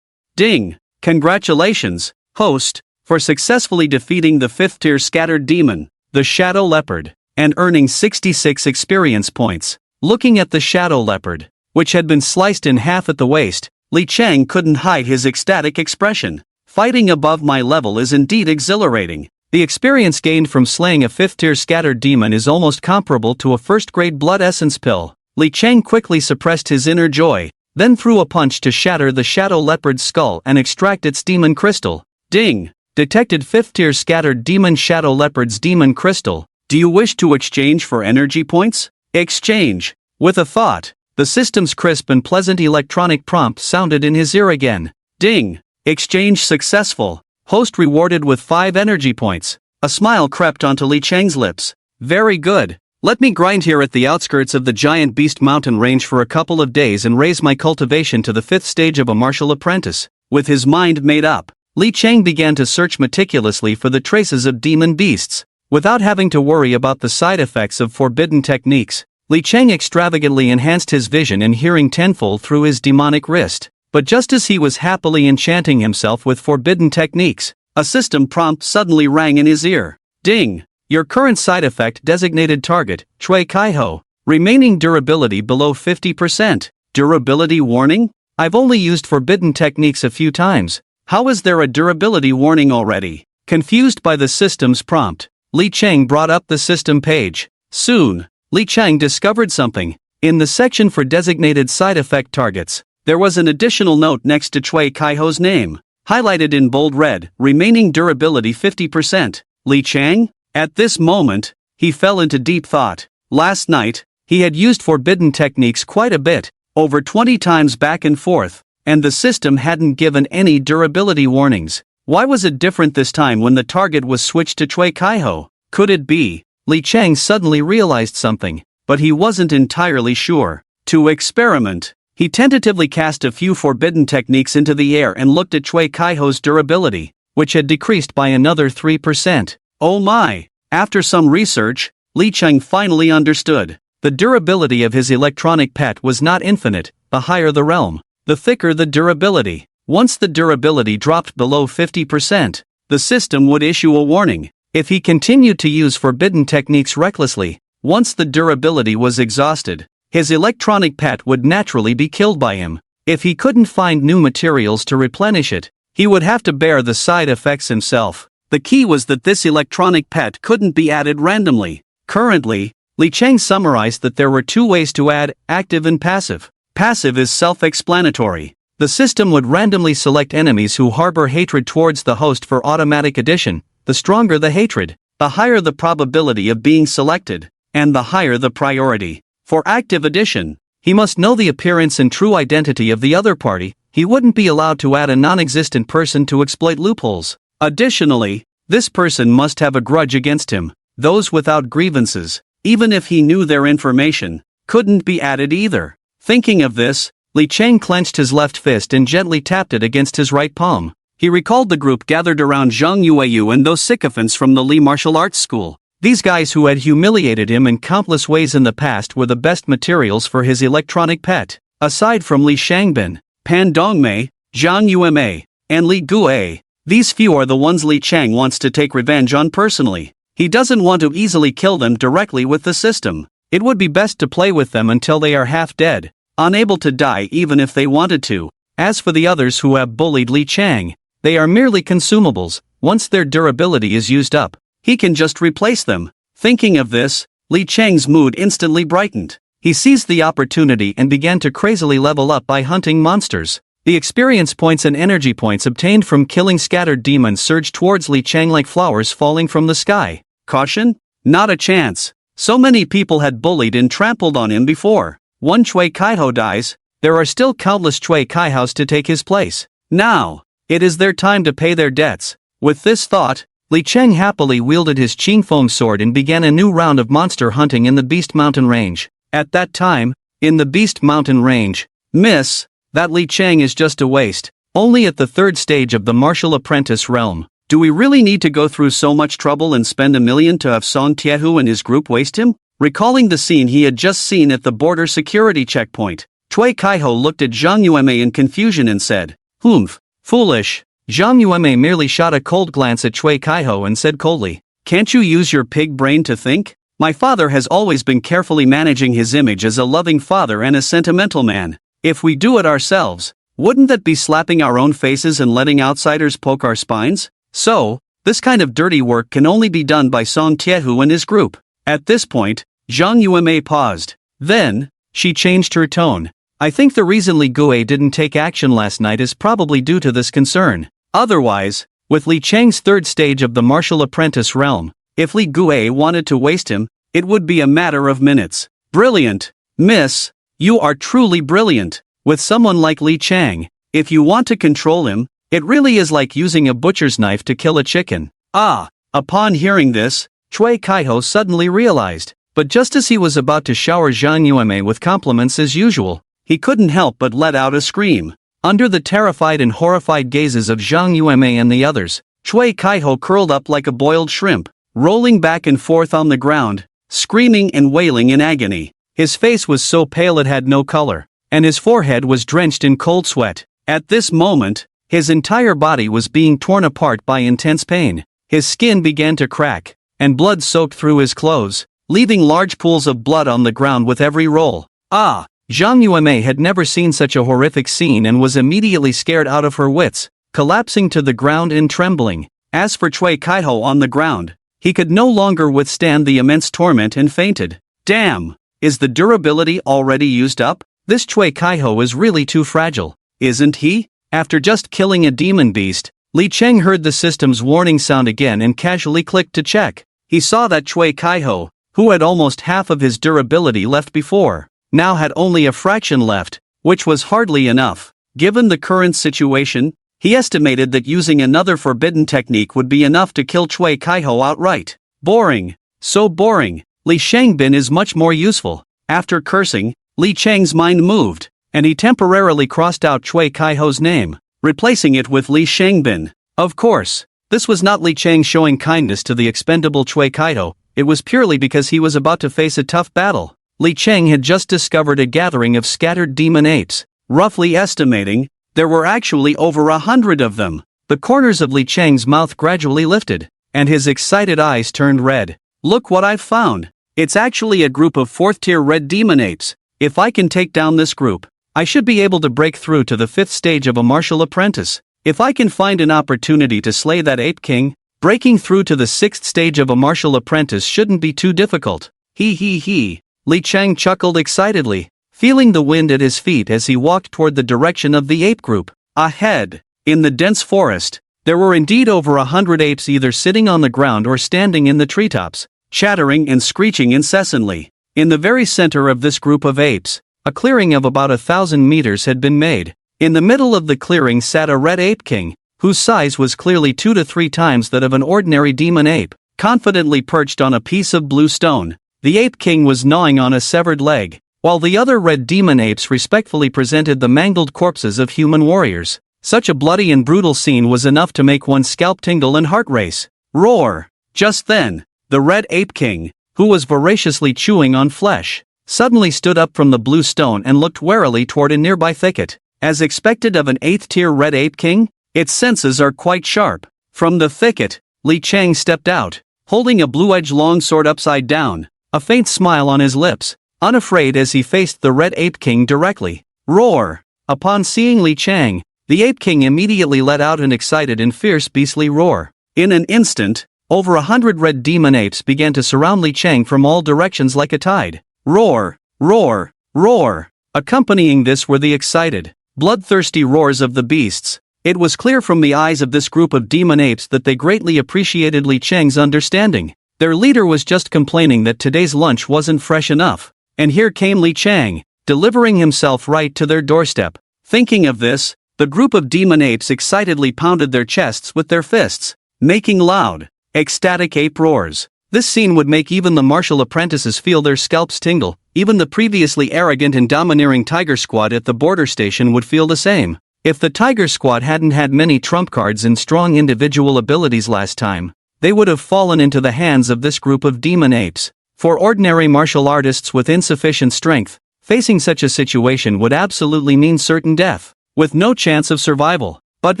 Ding! Congratulations, host, for successfully defeating the 5th-tier scattered demon, the Shadow Leopard, and earning 66 experience points. Looking at the Shadow Leopard, which had been sliced in half at the waist, Li Chang couldn't hide his ecstatic expression. Fighting above my level is indeed exhilarating. The experience gained from slaying a 5th-tier scattered demon is almost comparable to a first-grade blood essence pill. Li Chang quickly suppressed his inner joy, then threw a punch to shatter the Shadow Leopard's skull and extract its demon crystal. Ding! Detected 5th-tier scattered demon Shadow Leopard's demon crystal. Do you wish to exchange for energy points? Exchange. With a thought, the system's crisp and pleasant electronic prompt sounded in his ear again. Ding! Exchange successful. Host rewarded with 5 energy points. A smile crept onto Li Chang's lips. Very good. Let me grind here at the outskirts of the giant Beast Mountain range for a couple of days and raise my cultivation to the 5th stage of a martial apprentice. With his mind made up, Li Chang began to search meticulously for the traces of demon beasts. Without having to worry about the side effects of forbidden techniques, Li Chang extravagantly enhanced his vision and hearing tenfold through his demonic wrist. But just as he was happily enchanting himself with forbidden techniques, a system prompt suddenly rang in his ear. Ding! Your current side effect designated target, Chui Kaiho. Remaining durability below 50%. Durability warning? I've only used forbidden techniques a few times. How is there a durability warning already? Confused by the system's prompt, Li Cheng brought up the system page. Soon, Li Cheng discovered something. In the section for designated side effect targets, there was an additional note next to Chui Kaiho's name, highlighted in bold red, remaining durability 50%. Li Cheng? At this moment, he fell into deep thought. Last night, he had used forbidden techniques quite a bit, over 20 times back and forth, and the system hadn't given any durability warnings. Why was it different this time when the target was switched to Chui Kaiho? Could it be? Li Cheng suddenly realized something, but he wasn't entirely sure. To experiment, he tentatively cast a few forbidden techniques into the air and looked at Chui Kaiho's durability, which had decreased by another 3%. Oh my! After some research, Li Cheng finally understood. The durability of his electronic pet was not infinite. The higher the realm, the thicker the durability. Once the durability dropped below 50%, the system would issue a warning. If he continued to use forbidden techniques recklessly, once the durability was exhausted, his electronic pet would naturally be killed by him. If he couldn't find new materials to replenish it, he would have to bear the side effects himself. The key was that this electronic pet couldn't be added randomly. Currently, Li Cheng summarized that there were two ways to add, active and passive. Passive is self-explanatory. The system would randomly select enemies who harbor hatred towards the host for automatic addition. The stronger the hatred, the higher the probability of being selected, and the higher the priority. For active addition, he must know the appearance and true identity of the other party. He wouldn't be allowed to add a non-existent person to exploit loopholes. Additionally, this person must have a grudge against him. Those without grievances, even if he knew their information, couldn't be added either. Thinking of this, Li Cheng clenched his left fist and gently tapped it against his right palm. He recalled the group gathered around Zhang Yueyu and those sycophants from the Li martial arts school. These guys who had humiliated him in countless ways in the past were the best materials for his electronic pet. Aside from Li Shangbin, Pan Dongmei, Zhang Yuemei, and Li Guei, these few are the ones Li Cheng wants to take revenge on personally. He doesn't want to easily kill them directly with the system. It would be best to play with them until they are half dead, unable to die even if they wanted to. As for the others who have bullied Li Cheng, they are merely consumables. Once their durability is used up, he can just replace them. Thinking of this, Li Cheng's mood instantly brightened. He seized the opportunity and began to crazily level up by hunting monsters. The experience points and energy points obtained from killing scattered demons surged towards Li Cheng like flowers falling from the sky. Caution? Not a chance. So many people had bullied and trampled on him before. One Chui Kaiho dies, there are still countless Chui Kaihos to take his place. Now, it is their time to pay their debts. With this thought, Li Cheng happily wielded his Qingfeng sword and began a new round of monster hunting in the Beast Mountain Range. At that time, in the Beast Mountain Range, miss, that Li Cheng is just a waste, only at the third stage of the martial apprentice realm. Do we really need to go through so much trouble and spend $1 million to have Song Tiehu and his group waste him? Recalling the scene he had just seen at the border security checkpoint, Chui Kaiho looked at Zhang Yuemei in confusion and said, "Humph, foolish." Zhang Yuemei merely shot a cold glance at Chui Kaiho and said coldly, "Can't you use your pig brain to think? My father has always been carefully managing his image as a loving father and a sentimental man. If we do it ourselves, wouldn't that be slapping our own faces and letting outsiders poke our spines? So, this kind of dirty work can only be done by Song Tiehu and his group." At this point, Zhang Yuemei paused. Then, she changed her tone. "I think the reason Li Guei didn't take action last night is probably due to this concern. Otherwise, with Li Cheng's third stage of the martial apprentice realm, if Li Guei wanted to waste him, it would be a matter of minutes." Brilliant, miss. You are truly brilliant. With someone like Li Cheng, if you want to control him, it really is like using a butcher's knife to kill a chicken. Ah! Upon hearing this, Chui Kaiho suddenly realized, but just as he was about to shower Zhang Yuemei with compliments as usual, he couldn't help but let out a scream. Under the terrified and horrified gazes of Zhang Yuemei and the others, Chui Kaiho curled up like a boiled shrimp, rolling back and forth on the ground, screaming and wailing in agony. His face was so pale it had no color, and his forehead was drenched in cold sweat. At this moment, his entire body was being torn apart by intense pain. His skin began to crack, and blood soaked through his clothes, leaving large pools of blood on the ground with every roll. Zhang Yuemei had never seen such a horrific scene and was immediately scared out of her wits, collapsing to the ground in trembling. As for Cui Kaiho on the ground, he could no longer withstand the immense torment and fainted. Damn! Is the durability already used up? This Cui Kaiho is really too fragile, isn't he? After just killing a demon beast, Li Cheng heard the system's warning sound again and casually clicked to check. He saw that Cui Kaiho, who had almost half of his durability left before, now had only a fraction left, which was hardly enough. Given the current situation, he estimated that using another forbidden technique would be enough to kill Cui Kaiho outright. Boring. So boring. Li Shangbin is much more useful. After cursing, Li Cheng's mind moved, and he temporarily crossed out Cui Kaiho's name, replacing it with Li Shangbin. Of course, this was not Li Cheng showing kindness to the expendable Cui Kaiho, it was purely because he was about to face a tough battle. Li Cheng had just discovered a gathering of scattered demon apes, roughly estimating, there were actually over 100 of them. The corners of Li Cheng's mouth gradually lifted, and his excited eyes turned red. Look what I've found. It's actually a group of 4th-tier red demon apes. If I can take down this group, I should be able to break through to the 5th stage of a martial apprentice. If I can find an opportunity to slay that ape king, breaking through to the 6th stage of a martial apprentice shouldn't be too difficult. He. Li Cheng chuckled excitedly, feeling the wind at his feet as he walked toward the direction of the ape group. Ahead, in the dense forest, there were indeed over 100 apes either sitting on the ground or standing in the treetops, chattering and screeching incessantly. In the very center of this group of apes, a clearing of about 1,000 meters had been made. In the middle of the clearing sat a red ape king, whose size was clearly 2 to 3 times that of an ordinary demon ape, confidently perched on a piece of blue stone. The ape king was gnawing on a severed leg, while the other red demon apes respectfully presented the mangled corpses of human warriors. Such a bloody and brutal scene was enough to make one's scalp tingle and heart race. Roar! Just then, the red ape king, who was voraciously chewing on flesh, suddenly stood up from the blue stone and looked warily toward a nearby thicket. As expected of an 8th-tier red ape king, its senses are quite sharp. From the thicket, Li Cheng stepped out, holding a blue-edged longsword upside down, a faint smile on his lips, unafraid as he faced the red ape king directly. Roar! Upon seeing Li Cheng, the ape king immediately let out an excited and fierce beastly roar. In an instant, over 100 red demon apes began to surround Li Cheng from all directions like a tide. Roar! Roar! Roar! Accompanying this were the excited, bloodthirsty roars of the beasts. It was clear from the eyes of this group of demon apes that they greatly appreciated Li Cheng's understanding. Their leader was just complaining that today's lunch wasn't fresh enough, and here came Li Cheng, delivering himself right to their doorstep. Thinking of this, the group of demon apes excitedly pounded their chests with their fists, making loud, ecstatic ape roars. This scene would make even the martial apprentices feel their scalps tingle. Even the previously arrogant and domineering Tiger Squad at the border station would feel the same. If the Tiger Squad hadn't had many trump cards and strong individual abilities last time, they would have fallen into the hands of this group of demon apes. For ordinary martial artists with insufficient strength, facing such a situation would absolutely mean certain death, with no chance of survival. But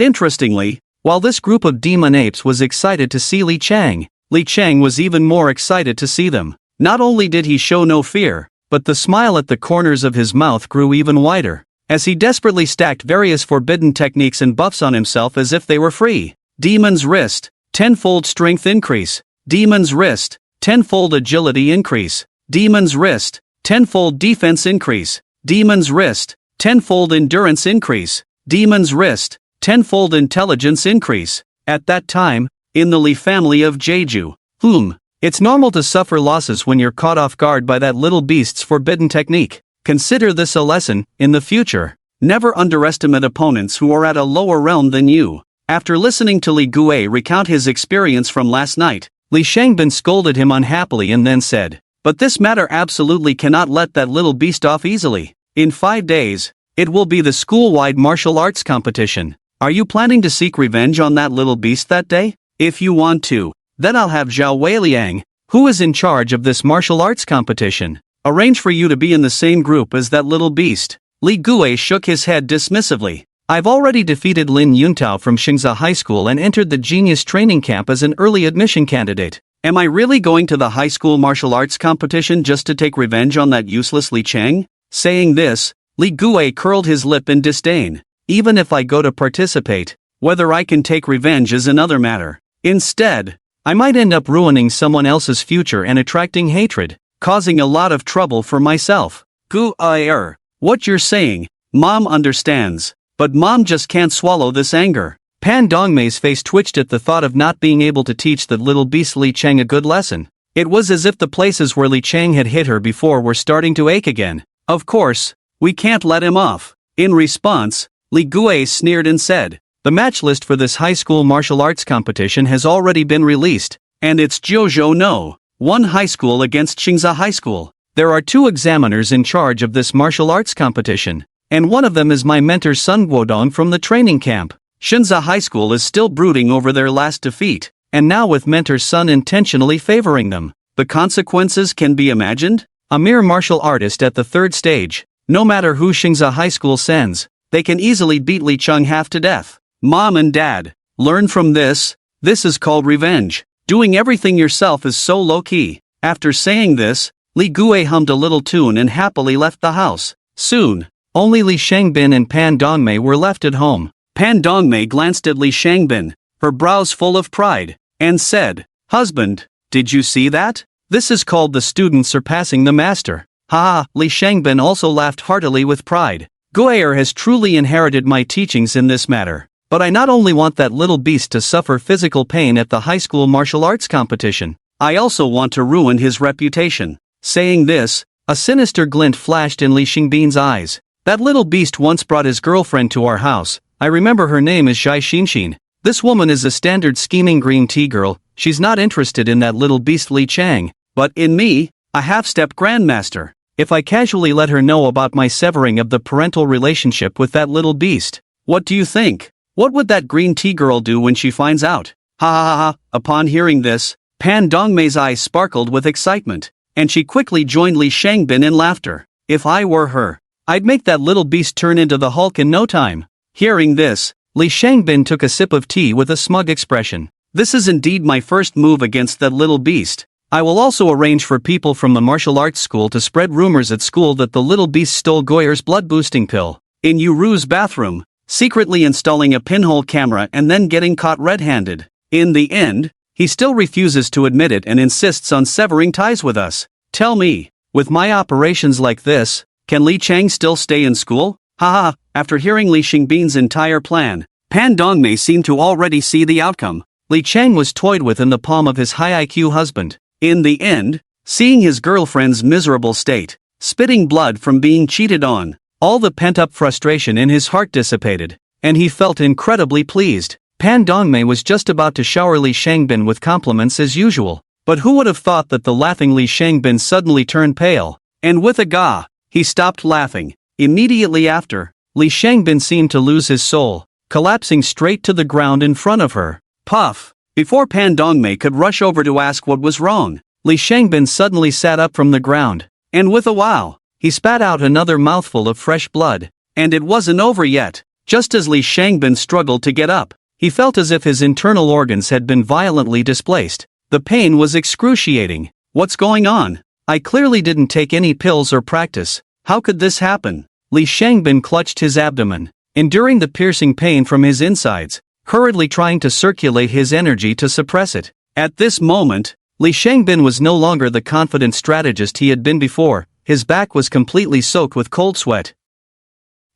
interestingly, while this group of demon apes was excited to see Li Cheng was even more excited to see them. Not only did he show no fear, but the smile at the corners of his mouth grew even wider, as he desperately stacked various forbidden techniques and buffs on himself as if they were free. Demon's Wrist, 10-fold strength increase. Demon's Wrist, 10-fold agility increase. Demon's Wrist, 10-fold defense increase. Demon's Wrist, 10-fold endurance increase. Demon's Wrist, 10-fold intelligence increase. At that time, in the Li family of Jeju, it's normal to suffer losses when you're caught off guard by that little beast's forbidden technique. Consider this a lesson. In the future, never underestimate opponents who are at a lower realm than you. After listening to Li Gue recount his experience from last night, Li Shangbin scolded him unhappily and then said, "But this matter absolutely cannot let that little beast off easily. In 5 days, it will be the school-wide martial arts competition. Are you planning to seek revenge on that little beast that day? If you want to, then I'll have Zhao Weiliang, who is in charge of this martial arts competition, arrange for you to be in the same group as that little beast." Li Gue shook his head dismissively. "I've already defeated Lin Yuntao from Xingza High School and entered the Genius Training Camp as an early admission candidate, Am I really going to the high school martial arts competition just to take revenge on that useless Li Chang? Saying this, Li Gue curled his lip in disdain. Even if I go to participate, whether I can take revenge is another matter. Instead, I might end up ruining someone else's future and attracting hatred, causing a lot of trouble for myself. What you're saying, Mom understands, but Mom just can't swallow this anger. Pan Dongmei's face twitched at the thought of not being able to teach that little beast Li Chang a good lesson. It was as if the places where Li Chang had hit her before were starting to ache again. Of course, we can't let him off. In response, Li Gue sneered and said, the match list for this high school martial arts competition has already been released, and it's Jojo no. One high school against Xingza High School. There are 2 examiners in charge of this martial arts competition, and one of them is my mentor Sun Guodong from the training camp. Xingza High School is still brooding over their last defeat, and now with mentor Sun intentionally favoring them, the consequences can be imagined? A mere martial artist at the 3rd stage, no matter who Xingza High School sends, they can easily beat Li Chang half to death. Mom and Dad, learn from this. This is called revenge. Doing everything yourself is so low-key. After saying this, Li Gue hummed a little tune and happily left the house. Soon, only Li Shangbin and Pan Dongmei were left at home. Pan Dongmei glanced at Li Shangbin, her brows full of pride, and said, Husband, did you see that? This is called the student surpassing the master. Ha ha, Li Shangbin also laughed heartily with pride. Guer has truly inherited my teachings in this matter. But I not only want that little beast to suffer physical pain at the high school martial arts competition, I also want to ruin his reputation. Saying this, a sinister glint flashed in Li Xingbin's eyes. That little beast once brought his girlfriend to our house. I remember her name is Zhai Xinxin. This woman is a standard scheming green tea girl. She's not interested in that little beast Li Chang, but in me, a half-step grandmaster. If I casually let her know about my severing of the parental relationship with that little beast, what do you think? What would that green tea girl do when she finds out? Ha ha ha. Upon hearing this, Pan Dongmei's eyes sparkled with excitement, and she quickly joined Li Shangbin in laughter. If I were her, I'd make that little beast turn into the Hulk in no time. Hearing this, Li Shangbin took a sip of tea with a smug expression. This is indeed my first move against that little beast. I will also arrange for people from the martial arts school to spread rumors at school that the little beast stole Goyer's blood-boosting pill. In Yuru's bathroom, secretly installing a pinhole camera and then getting caught red-handed. In the end, he still refuses to admit it and insists on severing ties with us. Tell me, with my operations like this, can Li Chang still stay in school? Haha, after hearing Li Xingbin's entire plan, Pan Dongmei seemed to already see the outcome. Li Chang was toyed with in the palm of his high IQ husband. In the end, seeing his girlfriend's miserable state, spitting blood from being cheated on, all the pent-up frustration in his heart dissipated, and he felt incredibly pleased. Pan Dongmei was just about to shower Li Shangbin with compliments as usual, but who would have thought that the laughing Li Shangbin suddenly turned pale, and with a gah, he stopped laughing. Immediately after, Li Shangbin seemed to lose his soul, collapsing straight to the ground in front of her. Puff! Before Pan Dongmei could rush over to ask what was wrong, Li Shangbin suddenly sat up from the ground, and with a wow, he spat out another mouthful of fresh blood. And it wasn't over yet. Just as Li Shangbin struggled to get up, he felt as if his internal organs had been violently displaced. The pain was excruciating. What's going on? I clearly didn't take any pills or practice. How could this happen? Li Shangbin clutched his abdomen, enduring the piercing pain from his insides, hurriedly trying to circulate his energy to suppress it. At this moment, Li Shangbin was no longer the confident strategist he had been before. His back was completely soaked with cold sweat.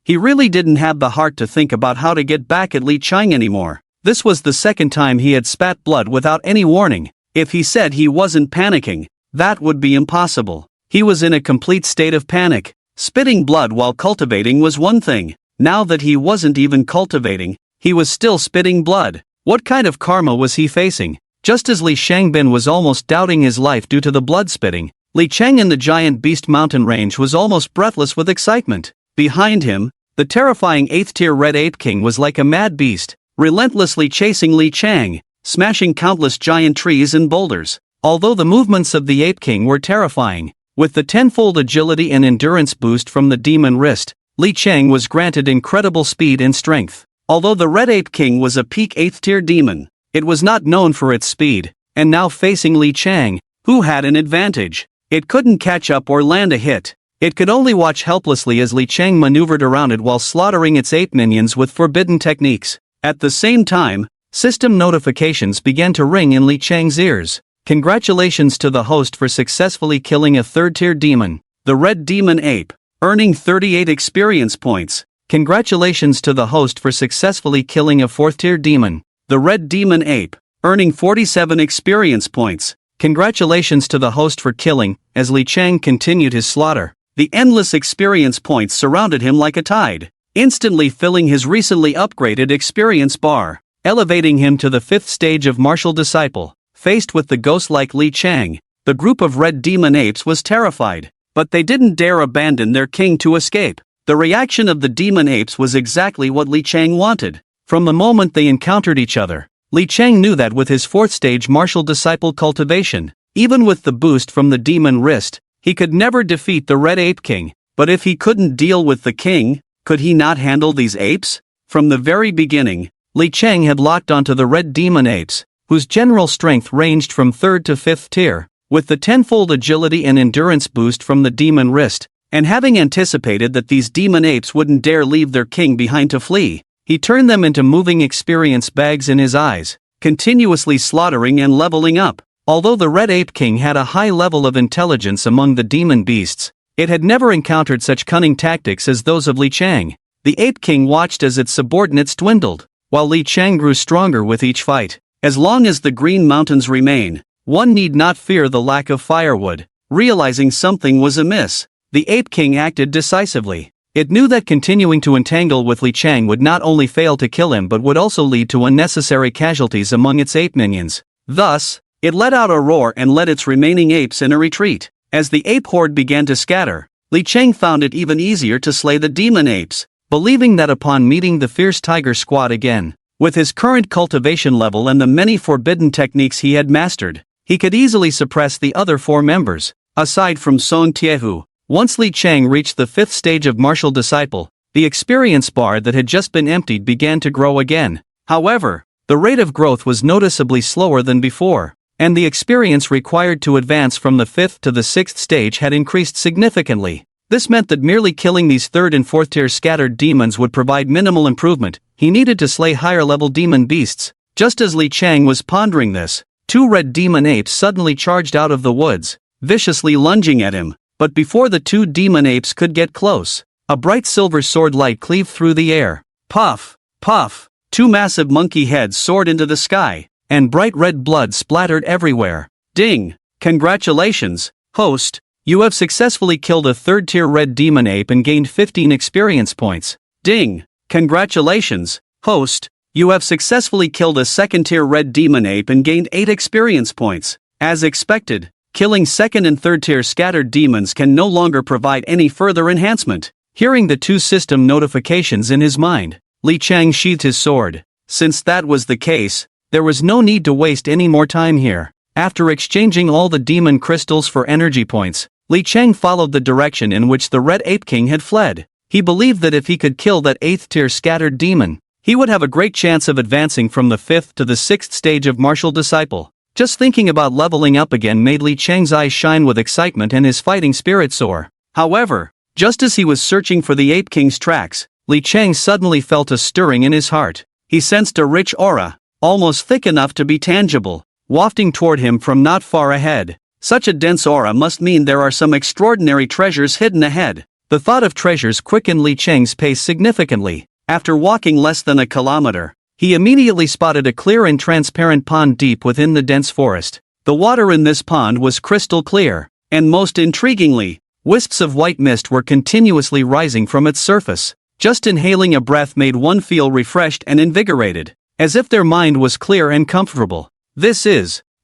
He really didn't have the heart to think about how to get back at Li Chang anymore. This was the second time he had spat blood without any warning. If he said he wasn't panicking, that would be impossible. He was in a complete state of panic. Spitting blood while cultivating was one thing. Now that he wasn't even cultivating, he was still spitting blood. What kind of karma was he facing? Just as Li Shangbin was almost doubting his life due to the blood spitting, Li Chang in the giant beast mountain range was almost breathless with excitement. Behind him, the terrifying 8th-tier Red Ape King was like a mad beast, relentlessly chasing Li Chang, smashing countless giant trees and boulders. Although the movements of the Ape King were terrifying, with the tenfold agility and endurance boost from the demon wrist, Li Chang was granted incredible speed and strength. Although the Red Ape King was a peak 8th-tier demon, it was not known for its speed. and now facing Li Chang, who had an advantage. It couldn't catch up or land a hit. It could only watch helplessly as Li Chang maneuvered around it while slaughtering its ape minions with forbidden techniques. At the same time, system notifications began to ring in Li Chang's ears. Congratulations to the host for successfully killing a third-tier demon, the Red Demon Ape, earning 38 experience points. Congratulations to the host for successfully killing a fourth-tier demon, the Red Demon Ape, earning 47 experience points. Congratulations to the host for killing. As Li Chang continued his slaughter, the endless experience points surrounded him like a tide, instantly filling his recently upgraded experience bar, elevating him to the 5th stage of Martial Disciple. Faced with the ghost-like Li Chang, the group of Red Demon Apes was terrified, but they didn't dare abandon their king to escape. The reaction of the Demon Apes was exactly what Li Chang wanted. From the moment they encountered each other, Li Chang knew that with his 4th stage Martial Disciple Cultivation, even with the boost from the Demon Wrist, he could never defeat the Red Ape King. But if he couldn't deal with the king, could he not handle these apes? From the very beginning, Li Chang had locked onto the Red Demon Apes, whose general strength ranged from 3rd to 5th tier, with the tenfold agility and endurance boost from the Demon Wrist, and having anticipated that these demon apes wouldn't dare leave their king behind to flee, he turned them into moving experience bags in his eyes, continuously slaughtering and leveling up. Although the Red Ape King had a high level of intelligence among the demon beasts, it had never encountered such cunning tactics as those of Li Chang. The Ape King watched as its subordinates dwindled, while Li Chang grew stronger with each fight. As long as the Green Mountains remain, one need not fear the lack of firewood. Realizing something was amiss, the Ape King acted decisively. It knew that continuing to entangle with Li Chang would not only fail to kill him but would also lead to unnecessary casualties among its ape minions. Thus, it let out a roar and led its remaining apes in a retreat. As the ape horde began to scatter, Li Chang found it even easier to slay the demon apes, believing that upon meeting the fierce tiger squad again, with his current cultivation level and the many forbidden techniques he had mastered, he could easily suppress the other 4 members. Aside from Song Tiehu, once Li Chang reached the 5th stage of Martial Disciple, the experience bar that had just been emptied began to grow again. However, the rate of growth was noticeably slower than before, and the experience required to advance from the 5th to the 6th stage had increased significantly. This meant that merely killing these 3rd and 4th tier scattered demons would provide minimal improvement. He needed to slay higher level demon beasts. Just as Li Chang was pondering this, 2 red demon apes suddenly charged out of the woods, viciously lunging at him. But before the 2 demon apes could get close, a bright silver sword light cleaved through the air. Puff! Puff! 2 massive monkey heads soared into the sky, and bright red blood splattered everywhere. Ding! Congratulations, host! You have successfully killed a 3rd-tier red demon ape and gained 15 experience points. Ding! Congratulations, host! You have successfully killed a 2nd-tier red demon ape and gained 8 experience points. As expected, killing 2nd and 3rd-tier scattered demons can no longer provide any further enhancement. Hearing the 2 system notifications in his mind, Li Chang sheathed his sword. Since that was the case, there was no need to waste any more time here. After exchanging all the demon crystals for energy points, Li Chang followed the direction in which the Red Ape King had fled. He believed that if he could kill that 8th-tier scattered demon, he would have a great chance of advancing from the 5th to the 6th stage of Martial Disciple. Just thinking about leveling up again made Li Chang's eyes shine with excitement and his fighting spirit soar. However, just as he was searching for the Ape King's tracks, Li Chang suddenly felt a stirring in his heart. He sensed a rich aura, almost thick enough to be tangible, wafting toward him from not far ahead. Such a dense aura must mean there are some extraordinary treasures hidden ahead. The thought of treasures quickened Li Chang's pace significantly. After walking less than a kilometer, he immediately spotted a clear and transparent pond deep within the dense forest. The water in this pond was crystal clear, and most intriguingly, wisps of white mist were continuously rising from its surface. Just inhaling a breath made one feel refreshed and invigorated, as if their mind was clear and comfortable.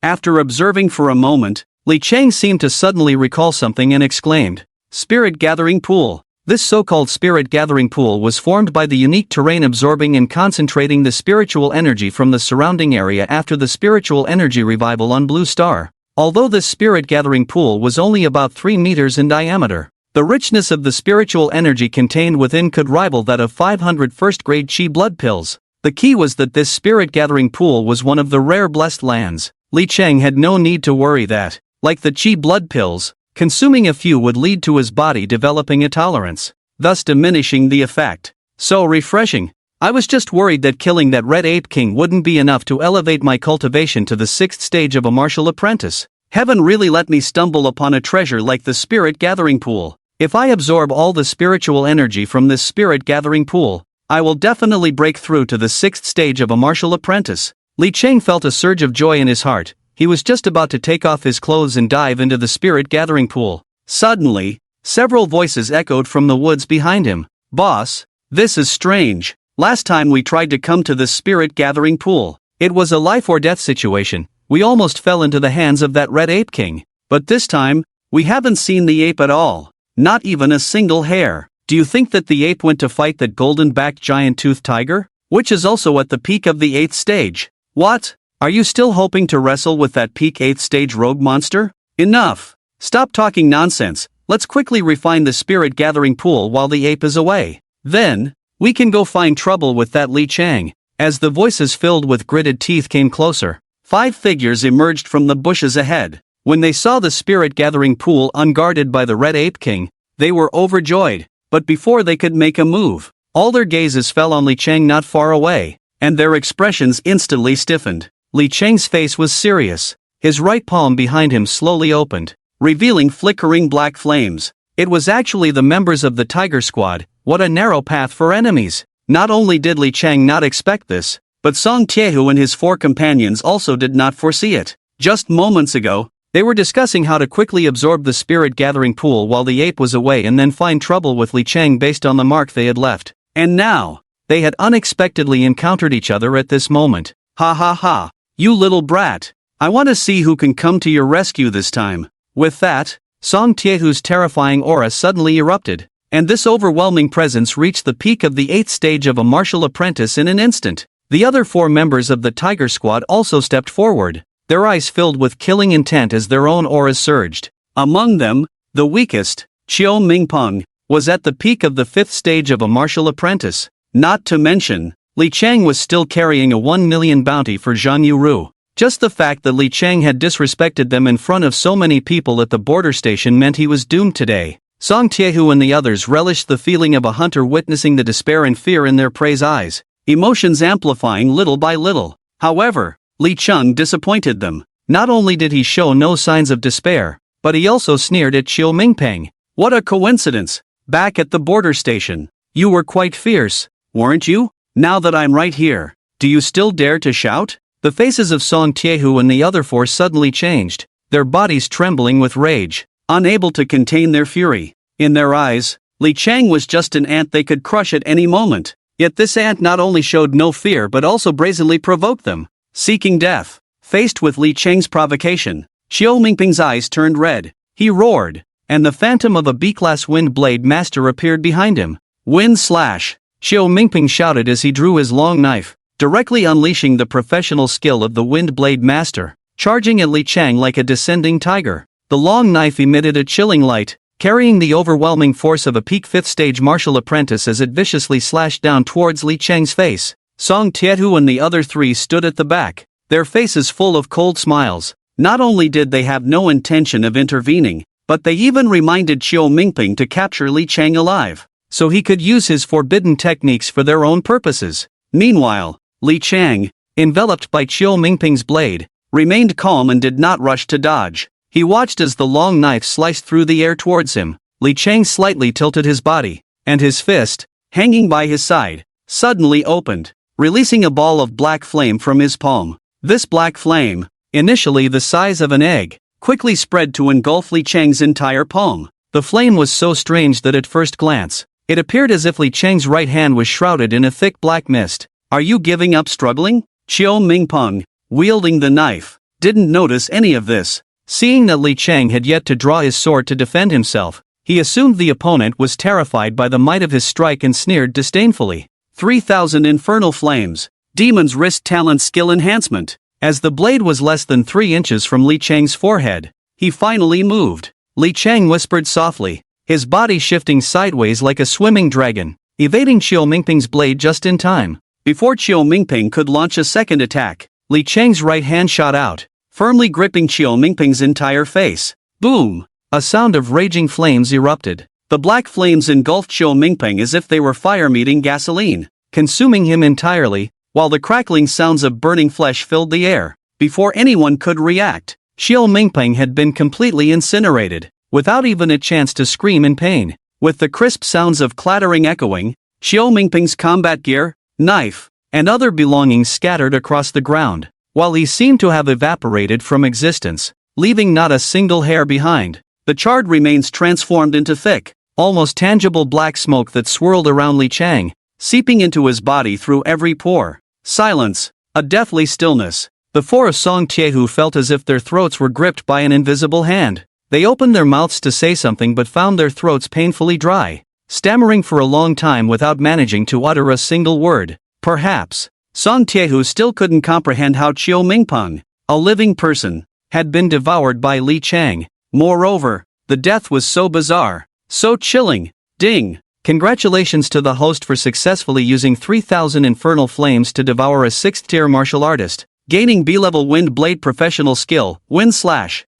After observing for a moment, Li Chang seemed to suddenly recall something and exclaimed, "Spirit Gathering Pool." This so-called spirit gathering pool was formed by the unique terrain absorbing and concentrating the spiritual energy from the surrounding area after the spiritual energy revival on Blue Star. Although this spirit gathering pool was only about 3 meters in diameter, the richness of the spiritual energy contained within could rival that of 500 first-grade Chi blood pills. The key was that this spirit gathering pool was one of the rare blessed lands, Li Chang had no need to worry that, like the chi blood pills, consuming a few would lead to his body developing a tolerance, thus diminishing the effect. So refreshing. I was just worried that killing that red ape king wouldn't be enough to elevate my cultivation to the 6th stage of a martial apprentice. Heaven really let me stumble upon a treasure like the spirit gathering pool. If I absorb all the spiritual energy from this spirit gathering pool, I will definitely break through to the 6th stage of a martial apprentice. Li Chang felt a surge of joy in his heart. He was just about to take off his clothes and dive into the spirit gathering pool. Suddenly, several voices echoed from the woods behind him. Boss, this is strange. Last time we tried to come to this spirit gathering pool, it was a life or death situation. We almost fell into the hands of that red ape king. But this time, we haven't seen the ape at all. Not even a single hair. Do you think that the ape went to fight that golden-backed giant-toothed tiger? Which is also at the peak of the 8th stage. What? Are you still hoping to wrestle with that peak 8th stage rogue monster? Enough. Stop talking nonsense. Let's quickly refine the spirit gathering pool while the ape is away. Then, we can go find trouble with that Li Chang. As the voices filled with gritted teeth came closer, 5 figures emerged from the bushes ahead. When they saw the spirit gathering pool unguarded by the red ape king, they were overjoyed. But before they could make a move, all their gazes fell on Li Chang not far away, and their expressions instantly stiffened. Li Chang's face was serious. His right palm behind him slowly opened, revealing flickering black flames. It was actually the members of the Tiger Squad. What a narrow path for enemies. Not only did Li Chang not expect this, but Song Tiehu and his 4 companions also did not foresee it. Just moments ago, they were discussing how to quickly absorb the spirit gathering pool while the ape was away and then find trouble with Li Chang based on the mark they had left. And now, they had unexpectedly encountered each other at this moment. Ha ha ha, you little brat. I want to see who can come to your rescue this time. With that, Song Tiehu's terrifying aura suddenly erupted, and this overwhelming presence reached the peak of the 8th stage of a martial apprentice in an instant. The other 4 members of the Tiger Squad also stepped forward, their eyes filled with killing intent as their own auras surged. Among them, the weakest, Chiao Mingpeng, was at the peak of the 5th stage of a martial apprentice. Not to mention, Li Chang was still carrying a 1 million bounty for Zhang Yuru. Just the fact that Li Chang had disrespected them in front of so many people at the border station meant he was doomed today. Song Tiehu and the others relished the feeling of a hunter witnessing the despair and fear in their prey's eyes, emotions amplifying little by little. However, Li Chang disappointed them. Not only did he show no signs of despair, but he also sneered at Chiao Mingpeng. What a coincidence! Back at the border station, you were quite fierce, weren't you? Now that I'm right here, do you still dare to shout? The faces of Song Tiehu and the other 4 suddenly changed, their bodies trembling with rage, unable to contain their fury. In their eyes, Li Chang was just an ant they could crush at any moment. Yet this ant not only showed no fear but also brazenly provoked them. Seeking death. Faced with Li Chang's provocation, Chiao Mingpeng's eyes turned red. He roared, and the phantom of a B-class wind blade master appeared behind him. Wind slash! Chiao Mingpeng shouted as he drew his long knife, directly unleashing the professional skill of the wind blade master, charging at Li Chang like a descending tiger. The long knife emitted a chilling light, carrying the overwhelming force of a peak 5th stage martial apprentice as it viciously slashed down towards Li Chang's face. Song Tiehu and the other 3 stood at the back, their faces full of cold smiles. Not only did they have no intention of intervening, but they even reminded Chiao Mingpeng to capture Li Chang alive, so he could use his forbidden techniques for their own purposes. Meanwhile, Li Chang, enveloped by Chiao Mingpeng's blade, remained calm and did not rush to dodge. He watched as the long knife sliced through the air towards him. Li Chang slightly tilted his body, and his fist, hanging by his side, suddenly opened, releasing a ball of black flame from his palm. This black flame, initially the size of an egg, quickly spread to engulf Li Chang's entire palm. The flame was so strange that at first glance, it appeared as if Li Chang's right hand was shrouded in a thick black mist. Are you giving up struggling? Chiao Mingpeng, wielding the knife, didn't notice any of this. Seeing that Li Chang had yet to draw his sword to defend himself, he assumed the opponent was terrified by the might of his strike and sneered disdainfully. 3,000 infernal flames, demon's wrist talent skill enhancement. As the blade was less than 3 inches from Li Chang's forehead, he finally moved. Li Chang whispered softly, his body shifting sideways like a swimming dragon, evading Chiao Mingpeng's blade just in time. Before Chiao Mingpeng could launch a second attack, Li Chang's right hand shot out, firmly gripping Qiu Mingping's entire face. Boom! A sound of raging flames erupted. The black flames engulfed Qiu Mingping as if they were fire meeting gasoline, consuming him entirely, while the crackling sounds of burning flesh filled the air. Before anyone could react, Qiu Mingping had been completely incinerated, without even a chance to scream in pain. With the crisp sounds of clattering echoing, Qiu Mingping's combat gear, knife, and other belongings scattered across the ground, while he seemed to have evaporated from existence, leaving not a single hair behind. The charred remains transformed into thick, almost tangible black smoke that swirled around Li Chang, seeping into his body through every pore. Silence, a deathly stillness. The four of Song Tiehu felt as if their throats were gripped by an invisible hand. They opened their mouths to say something but found their throats painfully dry, stammering for a long time without managing to utter a single word. Perhaps, Song Tiehu still couldn't comprehend how Qiu Mingping, a living person, had been devoured by Li Chang. Moreover, the death was so bizarre, so chilling. Ding! Congratulations to the host for successfully using 3,000 infernal flames to devour a 6th-tier martial artist, gaining B-level wind blade professional skill, win/.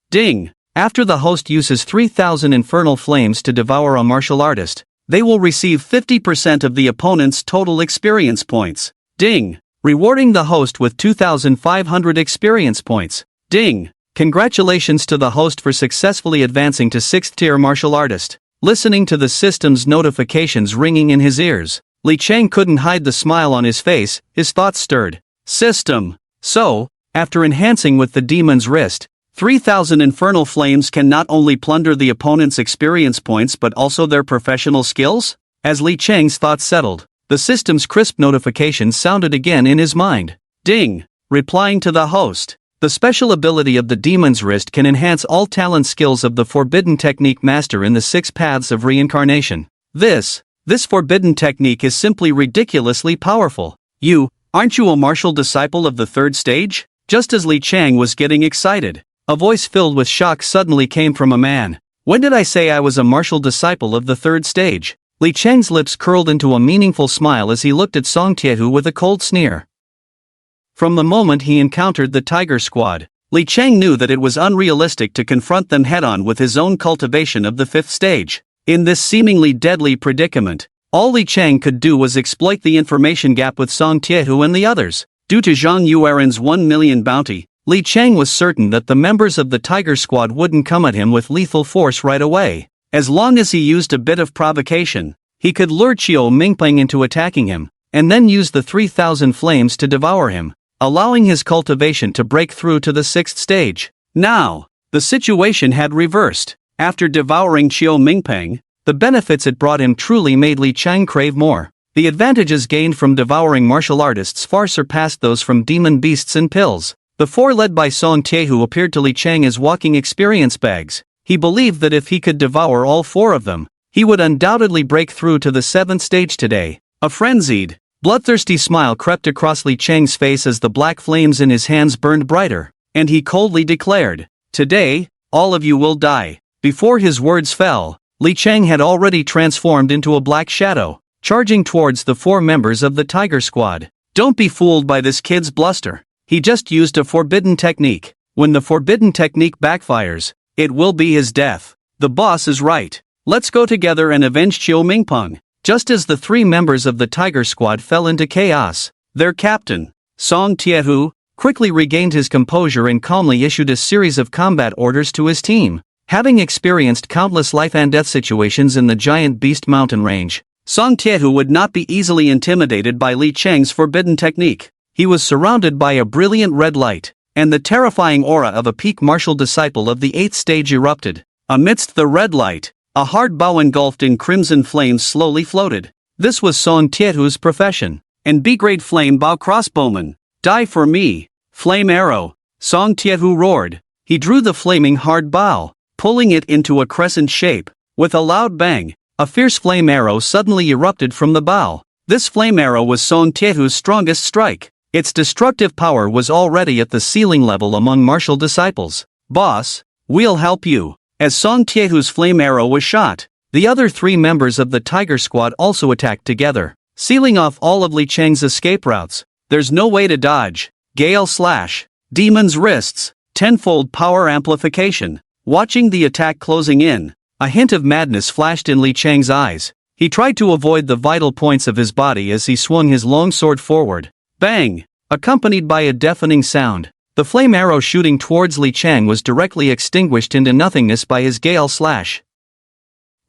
Ding! After the host uses 3,000 infernal flames to devour a martial artist, they will receive 50% of the opponent's total experience points. Ding! Rewarding the host with 2,500 experience points. Ding! Congratulations to the host for successfully advancing to 6th-tier martial artist. Listening to the system's notifications ringing in his ears, Li Chang couldn't hide the smile on his face. His thoughts stirred. System. So, after enhancing with the demon's wrist, 3,000 infernal flames can not only plunder the opponent's experience points but also their professional skills? As Li Chang's thoughts settled, the system's crisp notification sounded again in his mind. Ding! Replying to the host. The special ability of the demon's wrist can enhance all talent skills of the forbidden technique master in the 6 paths of reincarnation. This forbidden technique is simply ridiculously powerful. Aren't you a martial disciple of the 3rd stage? Just as Li Chang was getting excited, a voice filled with shock suddenly came from a man. When did I say I was a martial disciple of the 3rd stage? Li Chang's lips curled into a meaningful smile as he looked at Song Tiehu with a cold sneer. From the moment he encountered the Tiger Squad, Li Chang knew that it was unrealistic to confront them head-on with his own cultivation of the 5th stage. In this seemingly deadly predicament, all Li Chang could do was exploit the information gap with Song Tiehu and the others. Due to Zhang Yueren's 1 million bounty, Li Chang was certain that the members of the Tiger Squad wouldn't come at him with lethal force right away. As long as he used a bit of provocation, he could lure Qiu Mingping into attacking him, and then use the 3,000 flames to devour him, allowing his cultivation to break through to the 6th stage. Now, the situation had reversed. After devouring Qiu Mingping, the benefits it brought him truly made Li Chang crave more. The advantages gained from devouring martial artists far surpassed those from demon beasts and pills. The 4 led by Song Tiehu appeared to Li Chang as walking experience bags. He believed that if he could devour all 4 of them, he would undoubtedly break through to the 7th stage today. A frenzied, bloodthirsty smile crept across Li Chang's face as the black flames in his hands burned brighter, and he coldly declared, "Today, all of you will die." Before his words fell, Li Chang had already transformed into a black shadow, charging towards the 4 members of the Tiger Squad. Don't be fooled by this kid's bluster. He just used a forbidden technique. When the forbidden technique backfires, it will be his death. The boss is right. Let's go together and avenge Qiu Mingping. Just as the 3 members of the Tiger Squad fell into chaos, their captain, Song Tiehu, quickly regained his composure and calmly issued a series of combat orders to his team. Having experienced countless life and death situations in the giant beast mountain range, Song Tiehu would not be easily intimidated by Li Chang's forbidden technique. He was surrounded by a brilliant red light, and the terrifying aura of a peak martial disciple of the 8th stage erupted. Amidst the red light, a hard bow engulfed in crimson flames slowly floated. This was Song Tiehu's profession. And B-grade flame bow crossbowman. Die for me. Flame arrow. Song Tiehu roared. He drew the flaming hard bow, pulling it into a crescent shape. With a loud bang, a fierce flame arrow suddenly erupted from the bow. This flame arrow was Song Tiehu's strongest strike. Its destructive power was already at the ceiling level among martial disciples. Boss, we'll help you. As Song Tiehu's flame arrow was shot, the other 3 members of the Tiger Squad also attacked together, sealing off all of Li Chang's escape routes. There's no way to dodge. Gale slash. Demon's wrists. Tenfold power amplification. Watching the attack closing in, a hint of madness flashed in Li Chang's eyes. He tried to avoid the vital points of his body as he swung his long sword forward. Bang! Accompanied by a deafening sound, the flame arrow shooting towards Li Chang was directly extinguished into nothingness by his gale slash.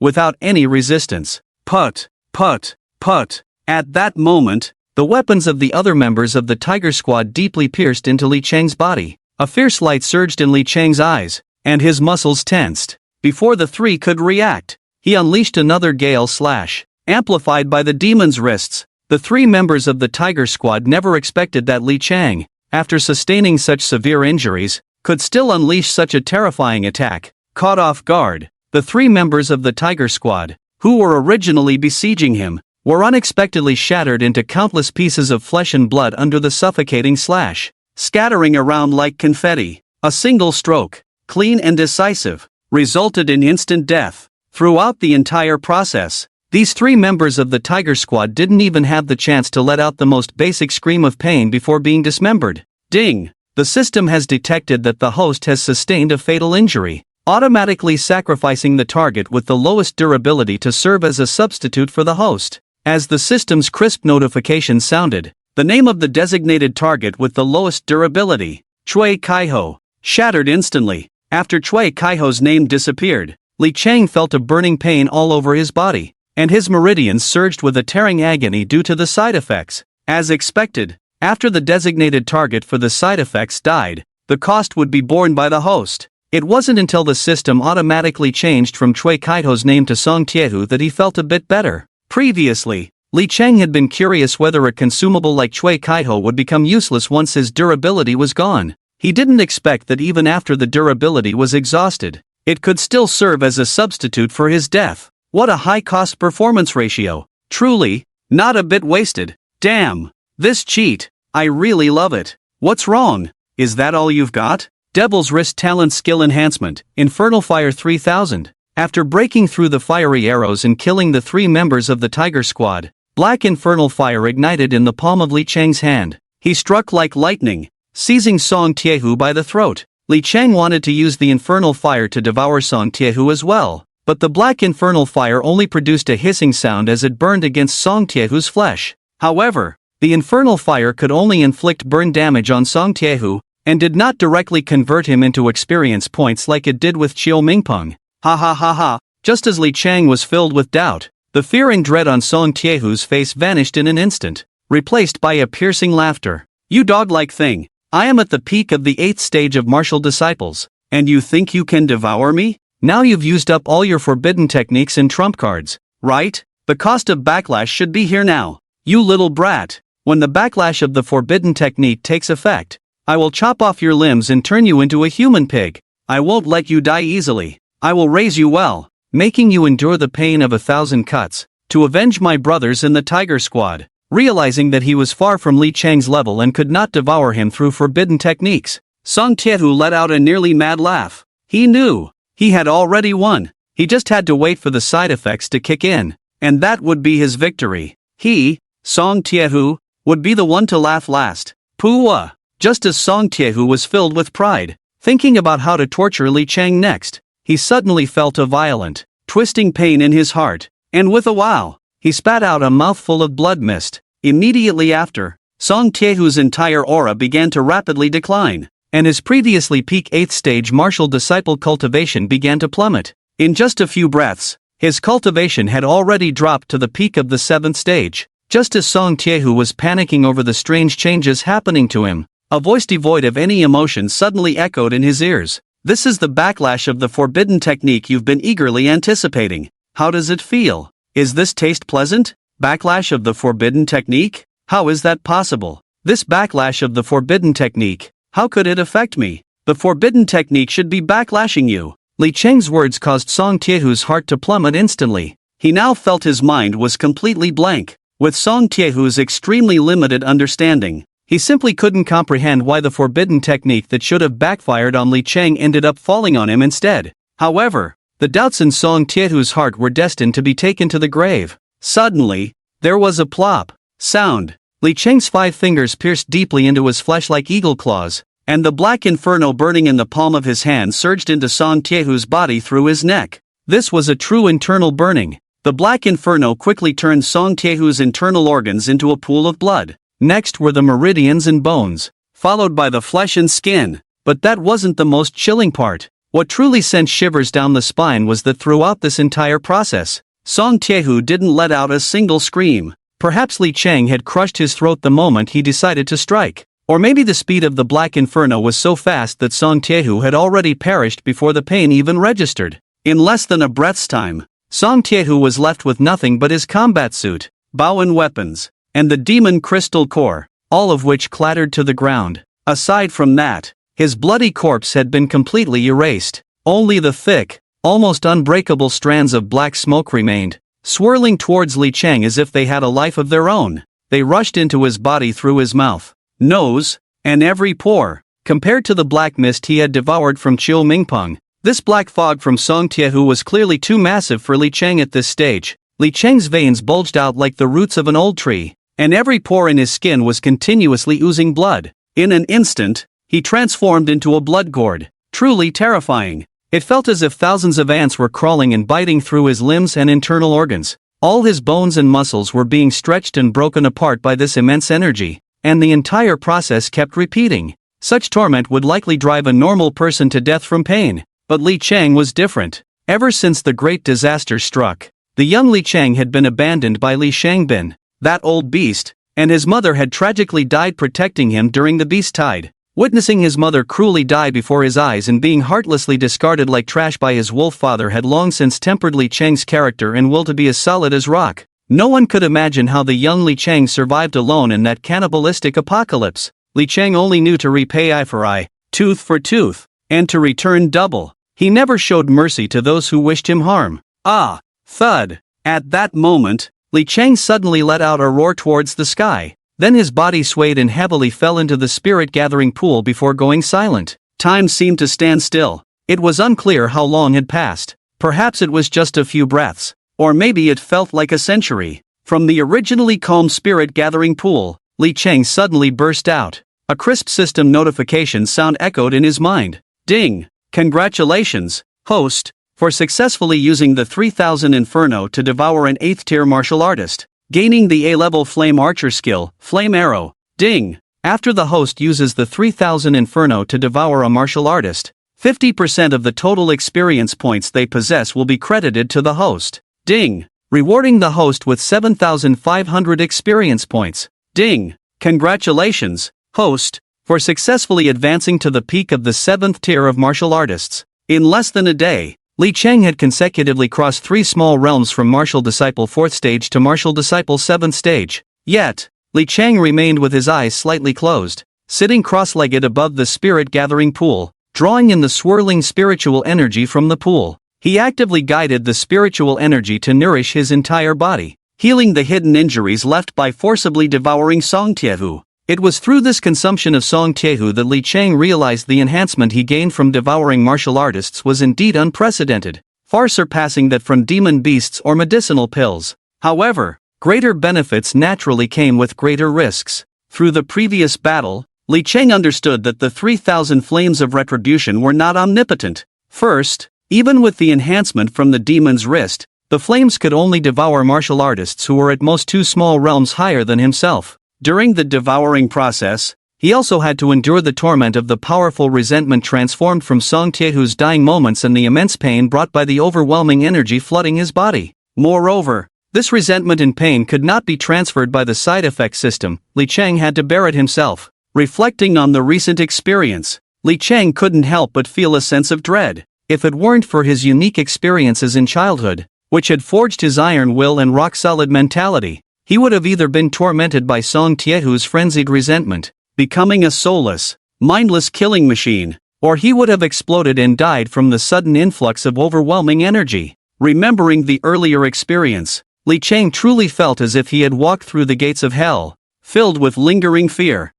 Without any resistance. Put, put, put. At that moment, the weapons of the other members of the Tiger Squad deeply pierced into Li Chang's body. A fierce light surged in Li Chang's eyes, and his muscles tensed. Before the three could react, he unleashed another gale slash, amplified by the demon's wrists. The three members of the Tiger Squad never expected that Li Chang, after sustaining such severe injuries, could still unleash such a terrifying attack. Caught off guard, the three members of the Tiger Squad, who were originally besieging him, were unexpectedly shattered into countless pieces of flesh and blood under the suffocating slash, scattering around like confetti. A single stroke, clean and decisive, resulted in instant death. Throughout the entire process, these three members of the Tiger Squad didn't even have the chance to let out the most basic scream of pain before being dismembered. Ding! The system has detected that the host has sustained a fatal injury, automatically sacrificing the target with the lowest durability to serve as a substitute for the host. As the system's crisp notification sounded, the name of the designated target with the lowest durability, Chui Kaiho, shattered instantly. After Chui Kaiho's name disappeared, Li Chang felt a burning pain all over his body, and his meridians surged with a tearing agony due to the side effects. As expected, after the designated target for the side effects died, the cost would be borne by the host. It wasn't until the system automatically changed from Chui Kaiho's name to Song Tiehu that he felt a bit better. Previously, Li Chang had been curious whether a consumable like Chui Kaiho would become useless once his durability was gone. He didn't expect that even after the durability was exhausted, it could still serve as a substitute for his death. What a high cost-performance ratio. Truly, not a bit wasted. Damn, this cheat, I really love it. What's wrong? Is that all you've got? Devil's Wrist Talent Skill Enhancement, Infernal Fire 3000. After breaking through the fiery arrows and killing the three members of the Tiger Squad, black infernal fire ignited in the palm of Li Chang's hand. He struck like lightning, seizing Song Tiehu by the throat. Li Chang wanted to use the infernal fire to devour Song Tiehu as well, but the black infernal fire only produced a hissing sound as it burned against Song Tiehu's flesh. However, the infernal fire could only inflict burn damage on Song Tiehu, and did not directly convert him into experience points like it did with Chiu Mingpeng. Ha ha ha ha. Just as Li Chang was filled with doubt, the fear and dread on Song Tiehu's face vanished in an instant, replaced by a piercing laughter. You dog-like thing, I am at the peak of the 8th stage of martial disciples, and you think you can devour me? Now you've used up all your forbidden techniques and trump cards, right? The cost of Backlash should be here now. You little brat. When the Backlash of the forbidden technique takes effect, I will chop off your limbs and turn you into a human pig. I won't let you die easily. I will raise you well, making you endure the pain of 1,000 cuts, to avenge my brothers in the Tiger Squad. Realizing that he was far from Li Chang's level and could not devour him through forbidden techniques, Song Tiehu let out a nearly mad laugh. He knew he had already won. He just had to wait for the side effects to kick in, and that would be his victory. He, Song Tiehu, would be the one to laugh last. Puwa! Just as Song Tiehu was filled with pride, thinking about how to torture Li Chang next, he suddenly felt a violent, twisting pain in his heart, and with a wow, he spat out a mouthful of blood mist. Immediately after, Song Tiehu's entire aura began to rapidly decline, and his previously peak 8th stage martial disciple cultivation began to plummet. In just a few breaths, his cultivation had already dropped to the peak of the 7th stage. Just as Song Tiehu was panicking over the strange changes happening to him, a voice devoid of any emotion suddenly echoed in his ears. This is the backlash of the forbidden technique you've been eagerly anticipating. How does it feel? Is this taste pleasant? Backlash of the forbidden technique? How is that possible? This backlash of the forbidden technique, how could it affect me? The forbidden technique should be backlashing you. Li Chang's words caused Song Tiehu's heart to plummet instantly. He now felt his mind was completely blank. With Song Tiehu's extremely limited understanding, he simply couldn't comprehend why the forbidden technique that should have backfired on Li Chang ended up falling on him instead. However, the doubts in Song Tiehu's heart were destined to be taken to the grave. Suddenly, there was a plop sound. Li Chang's 5 fingers pierced deeply into his flesh like eagle claws, and the black inferno burning in the palm of his hand surged into Song Tiehu's body through his neck. This was a true internal burning. The black inferno quickly turned Song Tiehu's internal organs into a pool of blood. Next were the meridians and bones, followed by the flesh and skin. But that wasn't the most chilling part. What truly sent shivers down the spine was that throughout this entire process, Song Tiehu didn't let out a single scream. Perhaps Li Chang had crushed his throat the moment he decided to strike. Or maybe the speed of the black inferno was so fast that Song Tiehu had already perished before the pain even registered. In less than a breath's time, Song Tiehu was left with nothing but his combat suit, bow and weapons, and the demon crystal core, all of which clattered to the ground. Aside from that, his bloody corpse had been completely erased. Only the thick, almost unbreakable strands of black smoke remained, swirling towards Li Chang as if they had a life of their own. They rushed into his body through his mouth, nose, and every pore. Compared to the black mist he had devoured from Chiu Mingpeng, this black fog from Song Tiehu was clearly too massive for Li Chang at this stage. Li Chang's veins bulged out like the roots of an old tree, and every pore in his skin was continuously oozing blood. In an instant, he transformed into a blood gourd. Truly terrifying. It felt as if thousands of ants were crawling and biting through his limbs and internal organs. All his bones and muscles were being stretched and broken apart by this immense energy, and the entire process kept repeating. Such torment would likely drive a normal person to death from pain. But Li Chang was different. Ever since the great disaster struck, the young Li Chang had been abandoned by Li Shangbin, that old beast, and his mother had tragically died protecting him during the beast tide. Witnessing his mother cruelly die before his eyes and being heartlessly discarded like trash by his wolf father had long since tempered Li Chang's character and will to be as solid as rock. No one could imagine how the young Li Chang survived alone in that cannibalistic apocalypse. Li Chang only knew to repay eye for eye, tooth for tooth, and to return double. He never showed mercy to those who wished him harm. Ah! Thud! At that moment, Li Chang suddenly let out a roar towards the sky. Then his body swayed and heavily fell into the spirit-gathering pool before going silent. Time seemed to stand still. It was unclear how long had passed. Perhaps it was just a few breaths. Or maybe it felt like a century. From the originally calm spirit-gathering pool, Li Chang suddenly burst out. A crisp system notification sound echoed in his mind. Ding! Congratulations, host, for successfully using the 3000 Inferno to devour an 8th tier martial artist, gaining the A-level Flame Archer skill, Flame Arrow. Ding! After the host uses the 3000 Inferno to devour a martial artist, 50% of the total experience points they possess will be credited to the host. Ding! Rewarding the host with 7,500 experience points. Ding! Congratulations, host, for successfully advancing to the peak of the 7th tier of martial artists. In less than a day, Li Chang had consecutively crossed 3 small realms from Martial Disciple 4th stage to Martial Disciple 7th stage. Yet, Li Chang remained with his eyes slightly closed, sitting cross-legged above the spirit-gathering pool, drawing in the swirling spiritual energy from the pool. He actively guided the spiritual energy to nourish his entire body, healing the hidden injuries left by forcibly devouring Song Tiehu. It was through this consumption of Song Tiehu that Li Chang realized the enhancement he gained from devouring martial artists was indeed unprecedented, far surpassing that from demon beasts or medicinal pills. However, greater benefits naturally came with greater risks. Through the previous battle, Li Chang understood that the 3000 flames of retribution were not omnipotent. First, even with the enhancement from the demon's wrist, the flames could only devour martial artists who were at most 2 small realms higher than himself. During the devouring process, he also had to endure the torment of the powerful resentment transformed from Song Tiehu's dying moments and the immense pain brought by the overwhelming energy flooding his body. Moreover, this resentment and pain could not be transferred by the side effect system. Li Chang had to bear it himself. Reflecting on the recent experience, Li Chang couldn't help but feel a sense of dread. If it weren't for his unique experiences in childhood, which had forged his iron will and rock-solid mentality, he would have either been tormented by Song Tiehu's frenzied resentment, becoming a soulless, mindless killing machine, or he would have exploded and died from the sudden influx of overwhelming energy. Remembering the earlier experience, Li Chang truly felt as if he had walked through the gates of hell, filled with lingering fear.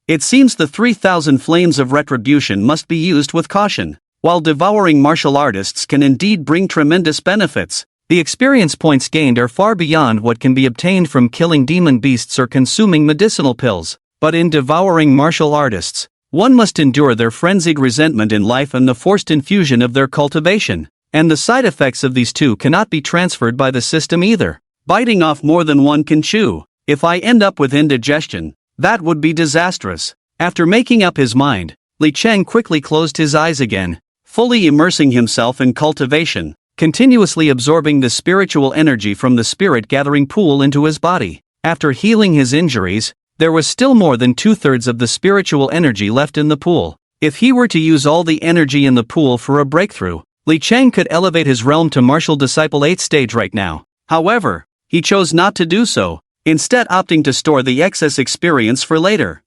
It seems the 3000 flames of retribution must be used with caution. While devouring martial artists can indeed bring tremendous benefits, the experience points gained are far beyond what can be obtained from killing demon beasts or consuming medicinal pills. But in devouring martial artists, One must endure their frenzied resentment in life and the forced infusion of their cultivation. And the side effects of these two cannot be transferred by the system either. Biting off more than one can chew. If I end up with indigestion, that would be disastrous. After making up his mind, Li Cheng quickly closed his eyes again, fully immersing himself in cultivation, continuously absorbing the spiritual energy from the spirit-gathering pool into his body. After healing his injuries, there was still more than 2/3 of the spiritual energy left in the pool. If he were to use all the energy in the pool for a breakthrough, Li Cheng could elevate his realm to martial disciple 8th stage right now. However, he chose not to do so, instead opting to store the excess experience for later.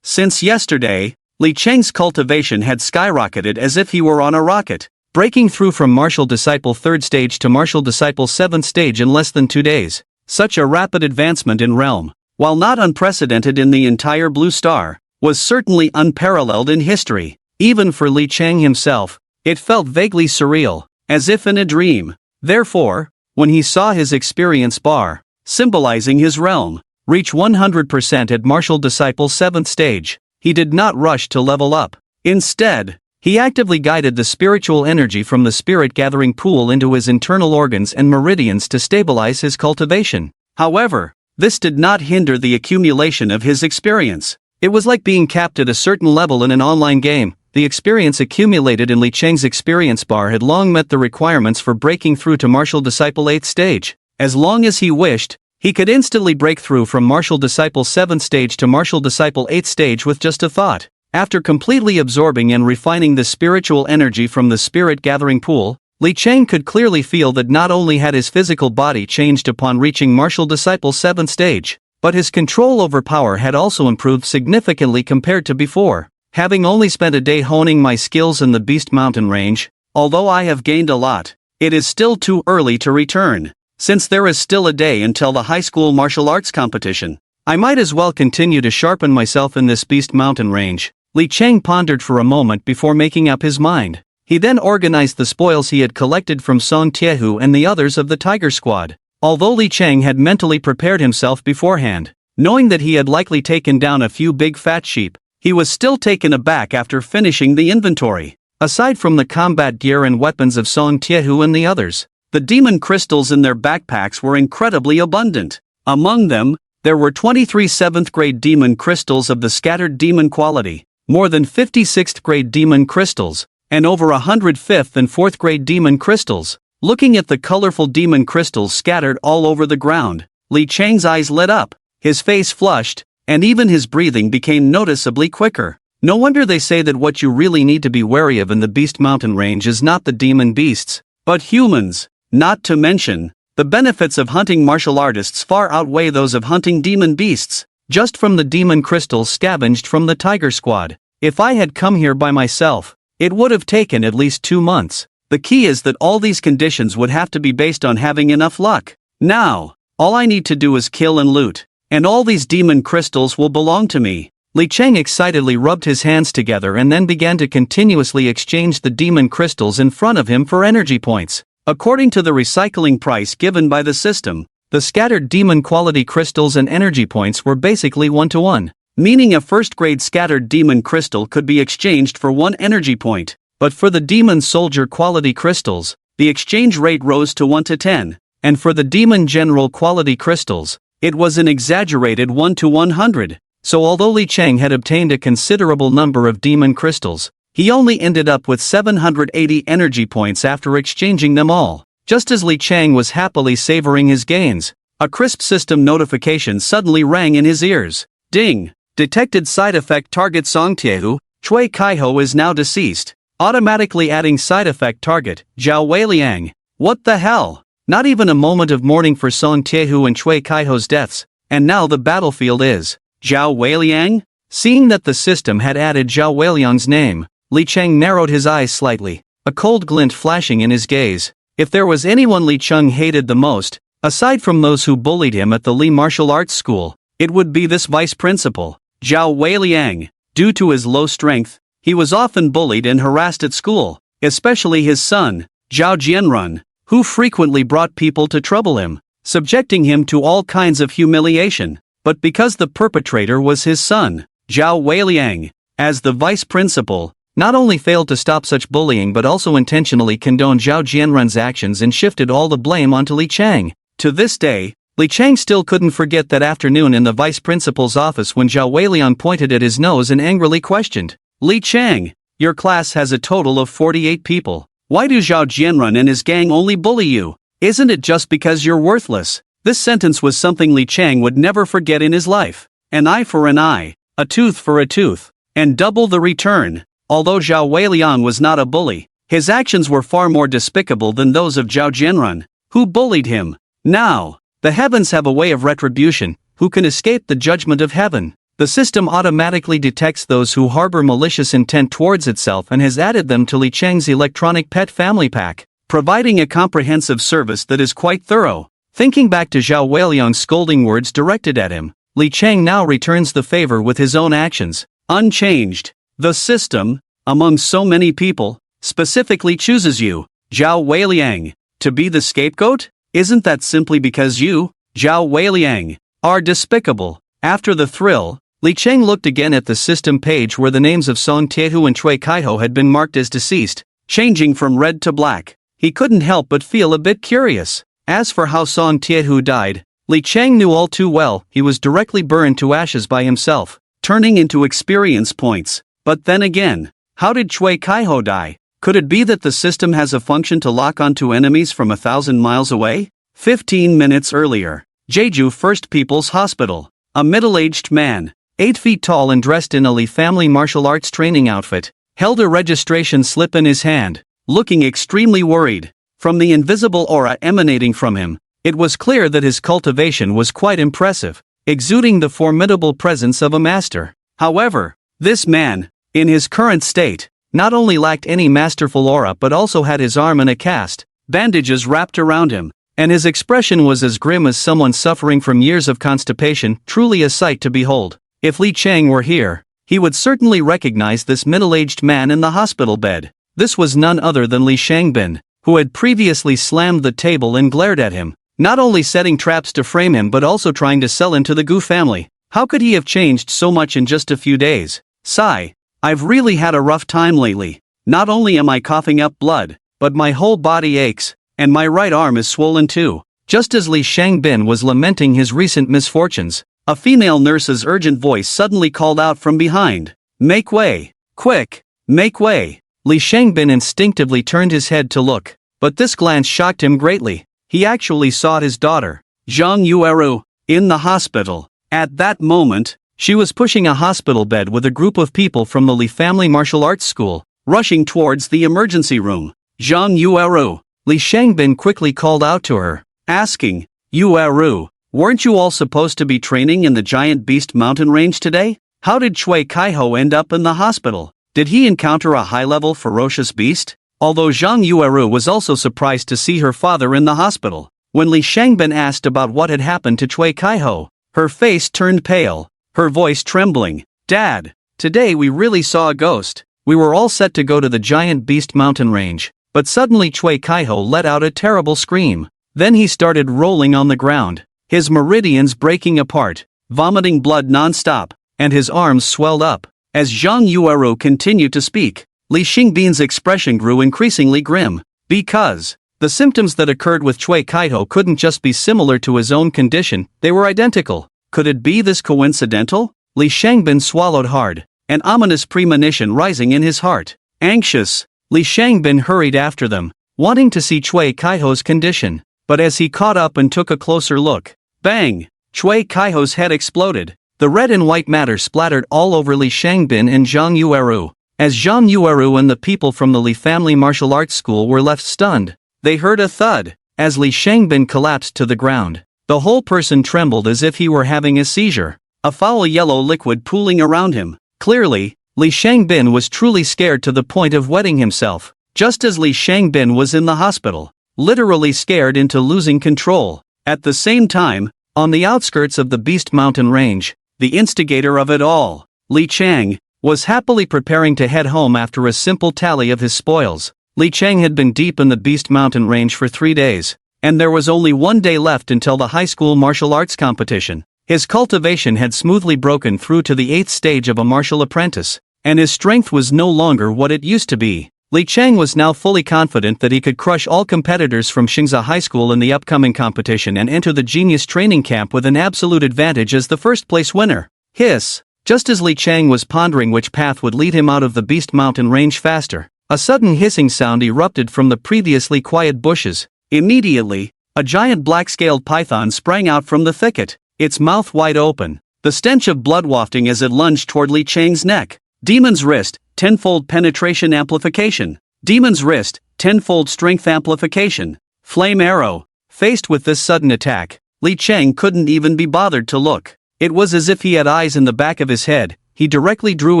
Since yesterday, Li Cheng's cultivation had skyrocketed as if he were on a rocket, breaking through from martial disciple 3rd stage to martial disciple 7th stage in less than 2 days. Such a rapid advancement in realm, while not unprecedented in the entire Blue Star, was certainly unparalleled in history. Even for Li Cheng himself, it felt vaguely surreal, as if in a dream. Therefore, when he saw his experience bar, symbolizing his realm, reach 100% at martial disciple 7th stage, he did not rush to level up. Instead, he actively guided the spiritual energy from the spirit-gathering pool into his internal organs and meridians to stabilize his cultivation. However, this did not hinder the accumulation of his experience. It was like being capped at a certain level in an online game. The experience accumulated in Li Cheng's experience bar had long met the requirements for breaking through to martial disciple 8th stage. As long as he wished, he could instantly break through from martial disciple 7th stage to martial disciple 8th stage with just a thought. After completely absorbing and refining the spiritual energy from the spirit-gathering pool, Li Cheng could clearly feel that not only had his physical body changed upon reaching martial disciple 7th stage, but his control over power had also improved significantly compared to before. Having only spent a day honing my skills in the Beast Mountain range, although I have gained a lot, it is still too early to return. Since there is still a day until the high school martial arts competition, I might as well continue to sharpen myself in this Beast Mountain range. Li Cheng pondered for a moment before making up his mind. He then organized the spoils he had collected from Song Tiehu and the others of the Tiger Squad. Although Li Cheng had mentally prepared himself beforehand, knowing that he had likely taken down a few big fat sheep, he was still taken aback after finishing the inventory. Aside from the combat gear and weapons of Song Tiehu and the others, the demon crystals in their backpacks were incredibly abundant. Among them, there were 23 7th grade demon crystals of the scattered demon quality, more than 50 6th grade demon crystals, and over 100 5th and 4th grade demon crystals. Looking at the colorful demon crystals scattered all over the ground, Li Cheng's eyes lit up, his face flushed, and even his breathing became noticeably quicker. No wonder they say that what you really need to be wary of in the Beast Mountain range is not the demon beasts, but humans. Not to mention, the benefits of hunting martial artists far outweigh those of hunting demon beasts. Just from the demon crystals scavenged from the Tiger Squad, if I had come here by myself, it would have taken at least 2 months. The key is that all these conditions would have to be based on having enough luck. Now, all I need to do is kill and loot, and all these demon crystals will belong to me. Li Cheng excitedly rubbed his hands together and then began to continuously exchange the demon crystals in front of him for energy points. According to the recycling price given by the system, the scattered demon quality crystals and energy points were basically 1-to-1, meaning a first-grade scattered demon crystal could be exchanged for 1 energy point. But for the demon soldier quality crystals, the exchange rate rose to 1-to-10, and for the demon general quality crystals, it was an exaggerated 1-to-100. So although Li Cheng had obtained a considerable number of demon crystals, he only ended up with 780 energy points after exchanging them all. Just as Li Cheng was happily savoring his gains, a crisp system notification suddenly rang in his ears. Ding! Detected side effect target Song Tiehu, Chui Kaiho is now deceased. Automatically adding side effect target, Zhao Weiliang. What the hell? Not even a moment of mourning for Song Tiehu and Chui Kaiho's deaths, and now the battlefield is Zhao Weiliang? Seeing that the system had added Zhao Weiliang's name, Li Cheng narrowed his eyes slightly, a cold glint flashing in his gaze. If there was anyone Li Cheng hated the most, aside from those who bullied him at the Li Martial Arts School, it would be this vice principal, Zhao Weiliang. Due to his low strength, he was often bullied and harassed at school, especially his son, Zhao Jianrun, who frequently brought people to trouble him, subjecting him to all kinds of humiliation. But because the perpetrator was his son, Zhao Weiliang, as the vice principal, not only failed to stop such bullying but also intentionally condoned Zhao Jianrun's actions and shifted all the blame onto Li Chang. To this day, Li Chang still couldn't forget that afternoon in the vice principal's office when Zhao Weiliang pointed at his nose and angrily questioned, "Li Chang, your class has a total of 48 people. Why do Zhao Jianrun and his gang only bully you? Isn't it just because you're worthless?" This sentence was something Li Chang would never forget in his life. An eye for an eye, a tooth for a tooth, and double the return. Although Zhao Weiliang was not a bully, his actions were far more despicable than those of Zhao Jianrun, who bullied him. Now, the heavens have a way of retribution. Who can escape the judgment of heaven? The system automatically detects those who harbor malicious intent towards itself and has added them to Li Chang's electronic pet family pack, providing a comprehensive service that is quite thorough. Thinking back to Zhao Weiliang's scolding words directed at him, Li Chang now returns the favor with his own actions, unchanged. The system, among so many people, specifically chooses you, Zhao Weiliang, to be the scapegoat? Isn't that simply because you, Zhao Weiliang, are despicable? After the thrill, Li Chang looked again at the system page where the names of Song Tiehu and Cui Kaiho had been marked as deceased, changing from red to black. He couldn't help but feel a bit curious. As for how Song Tiehu died, Li Chang knew all too well. He was directly burned to ashes by himself, turning into experience points. But then again, how did Cui Kaiho die? Could it be that the system has a function to lock onto enemies from 1,000 miles away? 15 minutes earlier, Jeju First People's Hospital. A middle-aged man, 8 feet tall and dressed in a Li family martial arts training outfit, held a registration slip in his hand, looking extremely worried. From the invisible aura emanating from him, it was clear that his cultivation was quite impressive, exuding the formidable presence of a master. However, this man, in his current state, not only lacked any masterful aura but also had his arm in a cast, bandages wrapped around him, and his expression was as grim as someone suffering from years of constipation, truly a sight to behold. If Li Chang were here, he would certainly recognize this middle-aged man in the hospital bed. This was none other than Li Shangbin, who had previously slammed the table and glared at him, not only setting traps to frame him but also trying to sell into the Gu family. How could he have changed so much in just a few days? Sigh. I've really had a rough time lately. Not only am I coughing up blood, but my whole body aches, and my right arm is swollen too. Just as Li Shangbin was lamenting his recent misfortunes, a female nurse's urgent voice suddenly called out from behind. "Make way! Quick! Make way!" Li Shangbin instinctively turned his head to look, but this glance shocked him greatly. He actually saw his daughter, Zhang Yueru, in the hospital. At that moment, she was pushing a hospital bed with a group of people from the Li family martial arts school, rushing towards the emergency room. "Zhang Yueru," Li Shangbin quickly called out to her, asking, "Yueru, weren't you all supposed to be training in the giant beast mountain range today? How did Cui Kaiho end up in the hospital? Did he encounter a high-level ferocious beast?" Although Zhang Yueru was also surprised to see her father in the hospital, when Li Shangbin asked about what had happened to Cui Kaiho, her face turned pale, her voice trembling. "Dad, today we really saw a ghost. We were all set to go to the giant beast mountain range, but suddenly Cui Kaiho let out a terrible scream. Then he started rolling on the ground, his meridians breaking apart, vomiting blood non-stop, and his arms swelled up." As Zhang Yueru continued to speak, Li Shangbin's expression grew increasingly grim, because the symptoms that occurred with Cui Kaiho couldn't just be similar to his own condition, they were identical. Could it be this coincidental? Li Shangbin swallowed hard, an ominous premonition rising in his heart. Anxious, Li Shangbin hurried after them, wanting to see Cui Kaiho's condition. But as he caught up and took a closer look, bang! Cui Kaiho's head exploded. The red and white matter splattered all over Li Shangbin and Zhang Yueru. As Zhang Yueru and the people from the Li family martial arts school were left stunned, they heard a thud. As Li Shangbin collapsed to the ground, the whole person trembled as if he were having a seizure, a foul yellow liquid pooling around him. Clearly, Li Shangbin was truly scared to the point of wetting himself, just as Li Shangbin was in the hospital, literally scared into losing control. At the same time, on the outskirts of the Beast Mountain Range, the instigator of it all, Li Chang, was happily preparing to head home after a simple tally of his spoils. Li Chang had been deep in the Beast Mountain Range for 3 days, and there was only 1 day left until the high school martial arts competition. His cultivation had smoothly broken through to the 8th stage of a martial apprentice, and his strength was no longer what it used to be. Li Chang was now fully confident that he could crush all competitors from Xingzha High School in the upcoming competition and enter the genius training camp with an absolute advantage as the first-place winner. Hiss! Just as Li Chang was pondering which path would lead him out of the Beast Mountain range faster, a sudden hissing sound erupted from the previously quiet bushes. Immediately, a giant black-scaled python sprang out from the thicket, its mouth wide open, the stench of blood wafting as it lunged toward Li Chang's neck. Demon's Wrist, tenfold penetration amplification. Demon's Wrist, tenfold strength amplification. Flame Arrow. Faced with this sudden attack, Li Chang couldn't even be bothered to look. It was as if he had eyes in the back of his head. He directly drew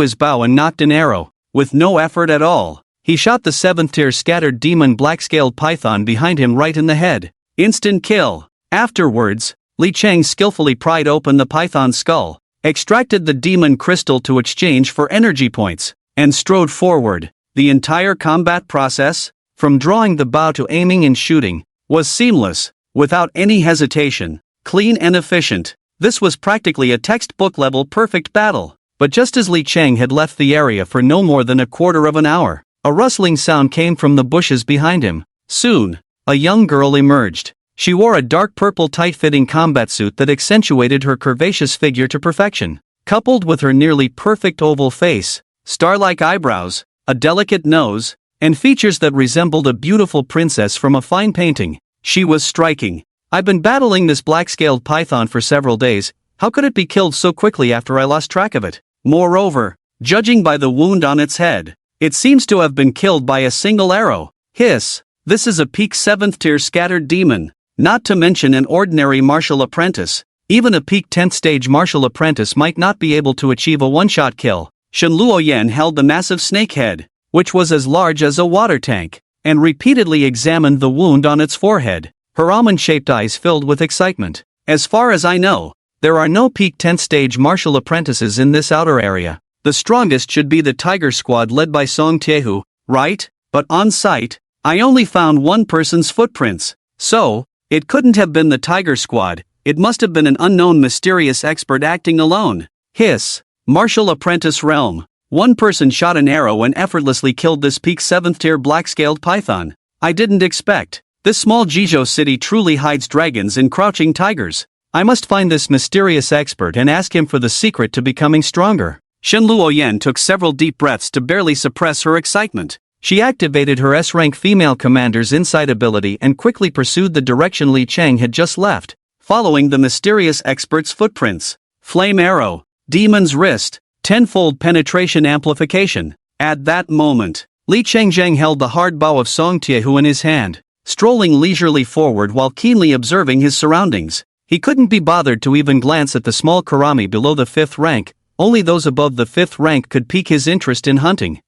his bow and nocked an arrow. With no effort at all, he shot the 7th-tier scattered demon black-scaled python behind him right in the head. Instant kill. Afterwards, Li Chang skillfully pried open the python's skull, extracted the demon crystal to exchange for energy points, and strode forward. The entire combat process, from drawing the bow to aiming and shooting, was seamless, without any hesitation, clean and efficient. This was practically a textbook-level perfect battle. But just as Li Chang had left the area for no more than a quarter of an hour, a rustling sound came from the bushes behind him. Soon, a young girl emerged. She wore a dark purple tight-fitting combat suit that accentuated her curvaceous figure to perfection. Coupled with her nearly perfect oval face, star-like eyebrows, a delicate nose, and features that resembled a beautiful princess from a fine painting, she was striking. "I've been battling this black-scaled python for several days. How could it be killed so quickly after I lost track of it? Moreover, judging by the wound on its head, it seems to have been killed by a single arrow." Hiss! This is a peak 7th-tier scattered demon. Not to mention an ordinary martial apprentice. Even a peak 10th stage martial apprentice might not be able to achieve a one-shot kill. Shen Luoyan held the massive snake head, which was as large as a water tank, and repeatedly examined the wound on its forehead. Her almond-shaped eyes filled with excitement. "As far as I know, there are no peak 10th stage martial apprentices in this outer area. The strongest should be the Tiger Squad led by Song Tiehu, right? But on site, I only found one person's footprints. So, it couldn't have been the Tiger Squad. It must have been an unknown mysterious expert acting alone." Hiss! Martial apprentice realm. One person shot an arrow and effortlessly killed this peak 7th-tier black-scaled python. I didn't expect. This small Jizhou city truly hides dragons and crouching tigers. I must find this mysterious expert and ask him for the secret to becoming stronger. Shen Luoyan took several deep breaths to barely suppress her excitement. She activated her S-rank female commander's insight ability and quickly pursued the direction Li Chang had just left, following the mysterious expert's footprints. Flame Arrow. Demon's Wrist. Tenfold penetration amplification. At that moment, Li Changzheng held the hard bow of Song Tiehu in his hand, strolling leisurely forward while keenly observing his surroundings. He couldn't be bothered to even glance at the small Karami below the 5th rank. Only those above the 5th rank could pique his interest in hunting.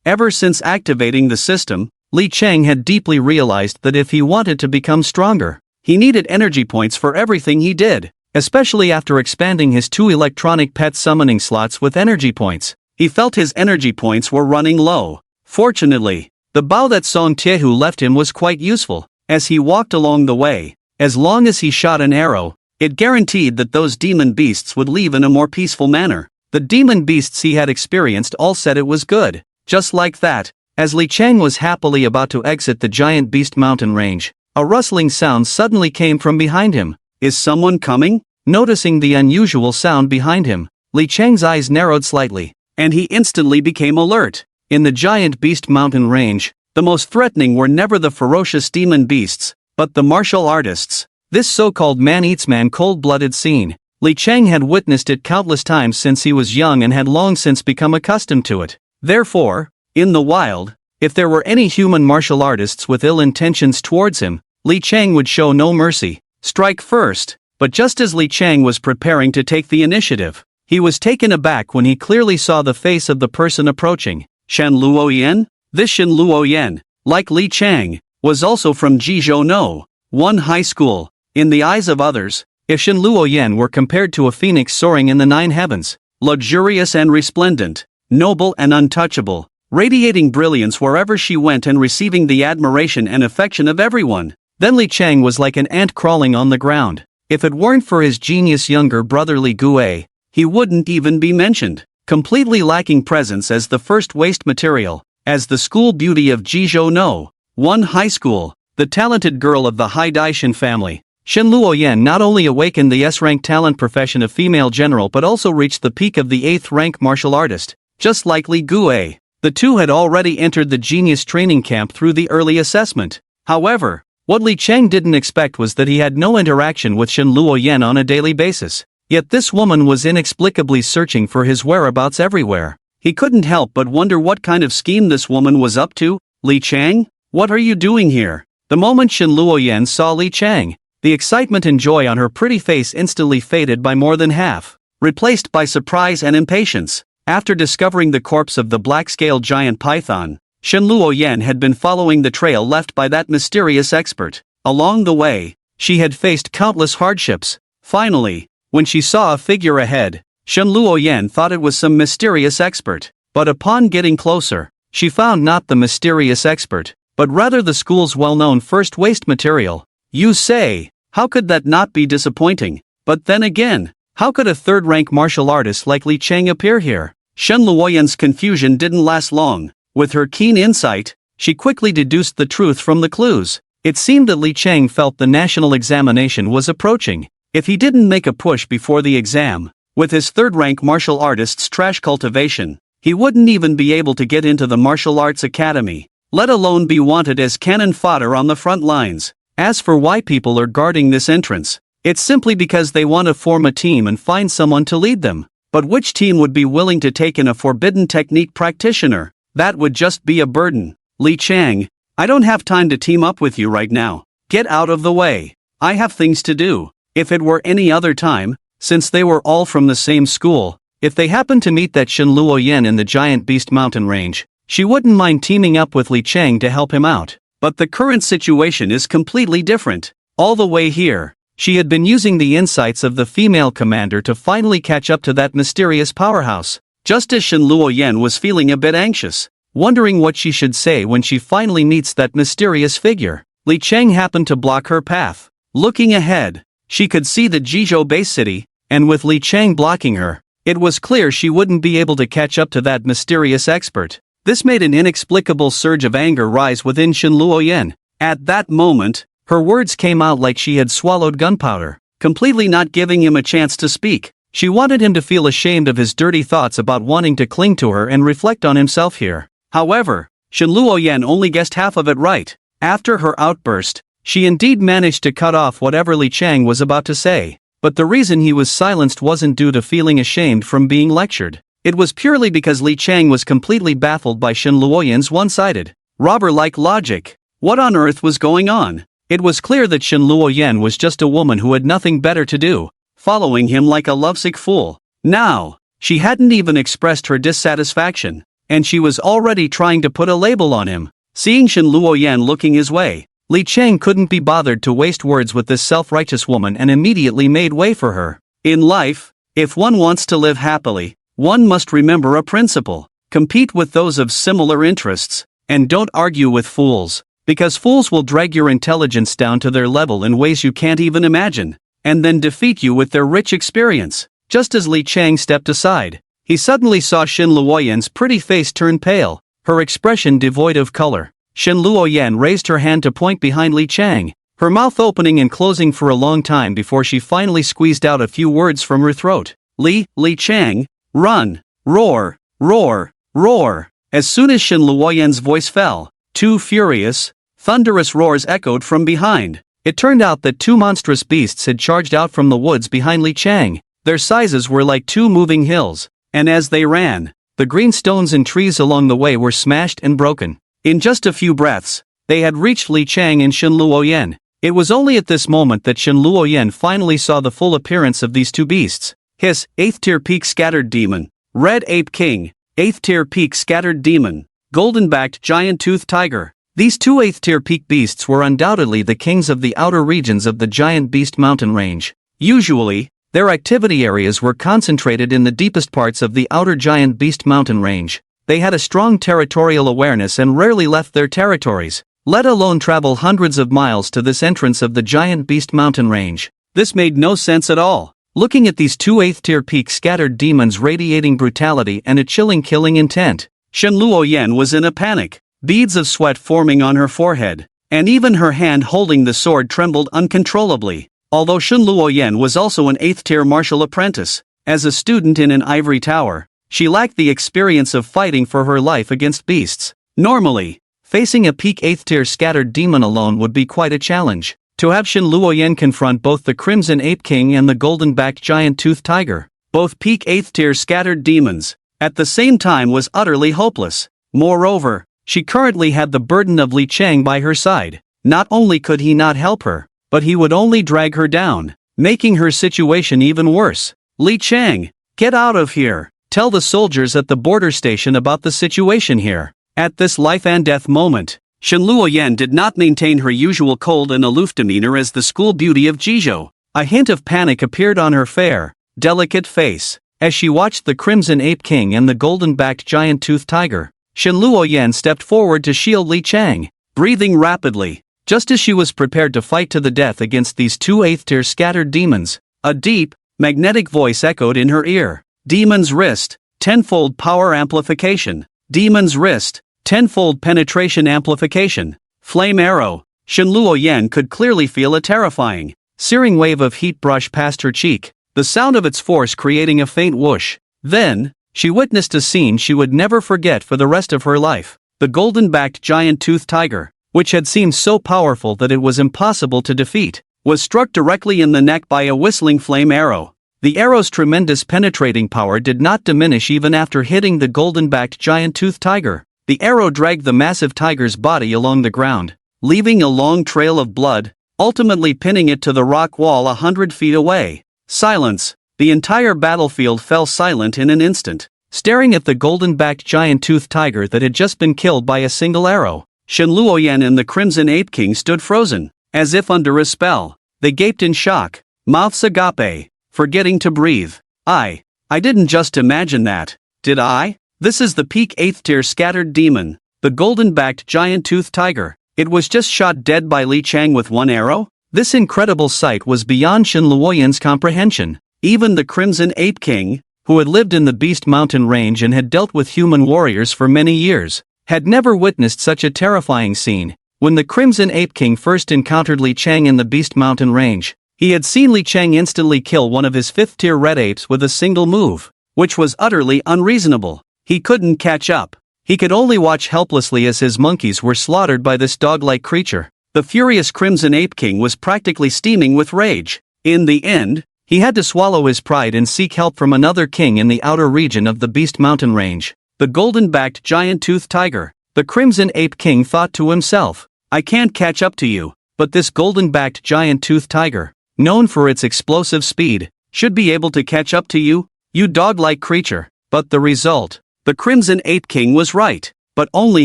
Ever since activating the system, Li Chang had deeply realized that if he wanted to become stronger, he needed energy points for everything he did, especially after expanding his 2 electronic pet summoning slots with energy points. He felt his energy points were running low. Fortunately, the bow that Song Tiehu left him was quite useful. As he walked along the way, as long as he shot an arrow, it guaranteed that those demon beasts would leave in a more peaceful manner. The demon beasts he had experienced all said it was good. Just like that, as Li Chang was happily about to exit the giant beast mountain range, a rustling sound suddenly came from behind him. Is someone coming? Noticing the unusual sound behind him, Li Chang's eyes narrowed slightly, and he instantly became alert. In the giant beast mountain range, the most threatening were never the ferocious demon beasts, but the martial artists. This so-called man-eats-man cold-blooded scene, Li Chang had witnessed it countless times since he was young and had long since become accustomed to it. Therefore, in the wild, if there were any human martial artists with ill intentions towards him, Li Chang would show no mercy. Strike first. But just as Li Chang was preparing to take the initiative, he was taken aback when he clearly saw the face of the person approaching. Shen Luoyan? This Shen Luoyan, like Li Chang, was also from Jizhou No. 1 High School. In the eyes of others, if Shen Luoyan were compared to a phoenix soaring in the 9 heavens, luxurious and resplendent, noble and untouchable, radiating brilliance wherever she went and receiving the admiration and affection of everyone, then Li Chang was like an ant crawling on the ground. If it weren't for his genius younger brother Li Gue, he wouldn't even be mentioned. completely lacking presence as the first waste material, as the school beauty of Jizhou No. 1 High School, the talented girl of the Hai Daishin family. Shen Luoyan not only awakened the S-rank talent profession of female general but also reached the peak of the 8th rank martial artist, just like Li Guo. The two had already entered the genius training camp through the early assessment. However, what Li Cheng didn't expect was that he had no interaction with Shen Luoyan on a daily basis. Yet this woman was inexplicably searching for his whereabouts everywhere. He couldn't help but wonder what kind of scheme this woman was up to. Li Cheng? What are you doing here? The moment Shen Luoyan saw Li Cheng, the excitement and joy on her pretty face instantly faded by more than half, replaced by surprise and impatience. After discovering the corpse of the black-scaled giant python, Shen Luoyan had been following the trail left by that mysterious expert. Along the way, she had faced countless hardships. Finally, when she saw a figure ahead, Shen Luoyan thought it was some mysterious expert. But upon getting closer, she found not the mysterious expert, but rather the school's well-known first waste material. You say, how could that not be disappointing? But then again, how could a third-rank martial artist like Li Cheng appear here? Shen Luoyan's confusion didn't last long. With her keen insight, she quickly deduced the truth from the clues. It seemed that Li Cheng felt the national examination was approaching. If he didn't make a push before the exam, with his third-rank martial artist's trash cultivation, he wouldn't even be able to get into the martial arts academy, let alone be wanted as cannon fodder on the front lines. As for why people are guarding this entrance, it's simply because they want to form a team and find someone to lead them. But which team would be willing to take in a forbidden technique practitioner? That would just be a burden. Li Cheng, I don't have time to team up with you right now. Get out of the way. I have things to do. If it were any other time, since they were all from the same school, if they happened to meet that Shen Luoyan in the Giant Beast Mountain range, she wouldn't mind teaming up with Li Cheng to help him out. But the current situation is completely different. All the way here, she had been using the insights of the female commander to finally catch up to that mysterious powerhouse. Just as Shen Luoyan was feeling a bit anxious, wondering what she should say when she finally meets that mysterious figure, Li Cheng happened to block her path. Looking ahead, she could see the Jizhou base city, and with Li Cheng blocking her, it was clear she wouldn't be able to catch up to that mysterious expert. This made an inexplicable surge of anger rise within Shen Luoyan. At that moment, her words came out like she had swallowed gunpowder, completely not giving him a chance to speak. She wanted him to feel ashamed of his dirty thoughts about wanting to cling to her and reflect on himself here. However, Shen Luoyan only guessed half of it right. After her outburst, she indeed managed to cut off whatever Li Cheng was about to say. But the reason he was silenced wasn't due to feeling ashamed from being lectured. It was purely because Li Cheng was completely baffled by Shen Luoyan's one-sided, robber-like logic. What on earth was going on? It was clear that Shen Luoyan was just a woman who had nothing better to do, following him like a lovesick fool. Now, she hadn't even expressed her dissatisfaction, and she was already trying to put a label on him. Seeing Shen Luoyan looking his way, Li Cheng couldn't be bothered to waste words with this self-righteous woman and immediately made way for her. In life, if one wants to live happily, one must remember a principle: compete with those of similar interests, and don't argue with fools, because fools will drag your intelligence down to their level in ways you can't even imagine, and then defeat you with their rich experience. Just as Li Cheng stepped aside, he suddenly saw Shen Luoyan's pretty face turn pale, her expression devoid of color. Shen Luoyan raised her hand to point behind Li Cheng, her mouth opening and closing for a long time before she finally squeezed out a few words from her throat. Li Cheng, run, roar, roar, roar. As soon as Shen Luoyan's voice fell, two furious, thunderous roars echoed from behind. It turned out that two monstrous beasts had charged out from the woods behind Li Cheng. Their sizes were like two moving hills, and as they ran, the green stones and trees along the way were smashed and broken. In just a few breaths, they had reached Li Cheng and Shen Luoyan. It was only at this moment that Shen Luoyan finally saw the full appearance of these two beasts. Hiss, 8th tier peak scattered demon. Red ape king, 8th tier peak scattered demon. Golden-backed giant-toothed tiger. These two 8th tier peak beasts were undoubtedly the kings of the outer regions of the Giant Beast Mountain range. Usually, their activity areas were concentrated in the deepest parts of the outer Giant Beast Mountain range. They had a strong territorial awareness and rarely left their territories, let alone travel hundreds of miles to this entrance of the Giant Beast Mountain range. This made no sense at all. looking at these two 8th-tier peak scattered demons radiating brutality and a chilling killing intent. Shen Luoyan was in a panic, beads of sweat forming on her forehead, and even her hand holding the sword trembled uncontrollably. Although Shen Luoyan was also an 8th-tier martial apprentice, as a student in an ivory tower, she lacked the experience of fighting for her life against beasts. Normally, facing a peak 8th-tier scattered demon alone would be quite a challenge. To have Shen Luoyan confront both the Crimson Ape King and the golden-backed giant-toothed tiger, both peak 8th-tier scattered demons, at the same time was utterly hopeless. Moreover, she currently had the burden of Li Chang by her side. Not only could he not help her, but he would only drag her down, making her situation even worse. Li Chang, get out of here! Tell the soldiers at the border station about the situation here. At this life-and-death moment, Shen Luoyan did not maintain her usual cold and aloof demeanor as the school beauty of Jizhou. A hint of panic appeared on her fair, delicate face, as she watched the Crimson Ape King and the golden-backed giant-toothed tiger. Shen Luoyan stepped forward to shield Li Chang, breathing rapidly. Just as she was prepared to fight to the death against these two 8th-tier scattered demons, a deep, magnetic voice echoed in her ear. Demon's Wrist, tenfold power amplification. Demon's Wrist, tenfold penetration amplification. Flame Arrow. Shen Luoyan could clearly feel a terrifying, searing wave of heat brush past her cheek, the sound of its force creating a faint whoosh. Then, she witnessed a scene she would never forget for the rest of her life. The golden-backed giant-toothed tiger, which had seemed so powerful that it was impossible to defeat, was struck directly in the neck by a whistling flame arrow. The arrow's tremendous penetrating power did not diminish even after hitting the golden-backed giant-toothed tiger. The arrow dragged the massive tiger's body along the ground, leaving a long trail of blood, ultimately pinning it to the rock wall 100 feet away. Silence. The entire battlefield fell silent in an instant, staring at the golden-backed giant-toothed tiger that had just been killed by a single arrow. Shen Luoyan and the Crimson Ape King stood frozen, as if under a spell. They gaped in shock, mouths agape, forgetting to breathe. I didn't just imagine that, did I? This is the peak 8th-tier scattered demon, the golden-backed giant-toothed tiger. It was just shot dead by Li Chang with one arrow? This incredible sight was beyond Shen Luoyan's comprehension. Even the Crimson Ape King, who had lived in the Beast Mountain range and had dealt with human warriors for many years, had never witnessed such a terrifying scene. When the Crimson Ape King first encountered Li Chang in the Beast Mountain range, he had seen Li Chang instantly kill one of his 5th-tier red apes with a single move, which was utterly unreasonable. He couldn't catch up. He could only watch helplessly as his monkeys were slaughtered by this dog-like creature. The furious Crimson Ape King was practically steaming with rage. In the end, he had to swallow his pride and seek help from another king in the outer region of the Beast Mountain range, the golden-backed giant-toothed tiger. The Crimson Ape King thought to himself, I can't catch up to you, but this golden-backed giant-toothed tiger, known for its explosive speed, should be able to catch up to you, you dog-like creature. But the result? The Crimson Ape King was right, but only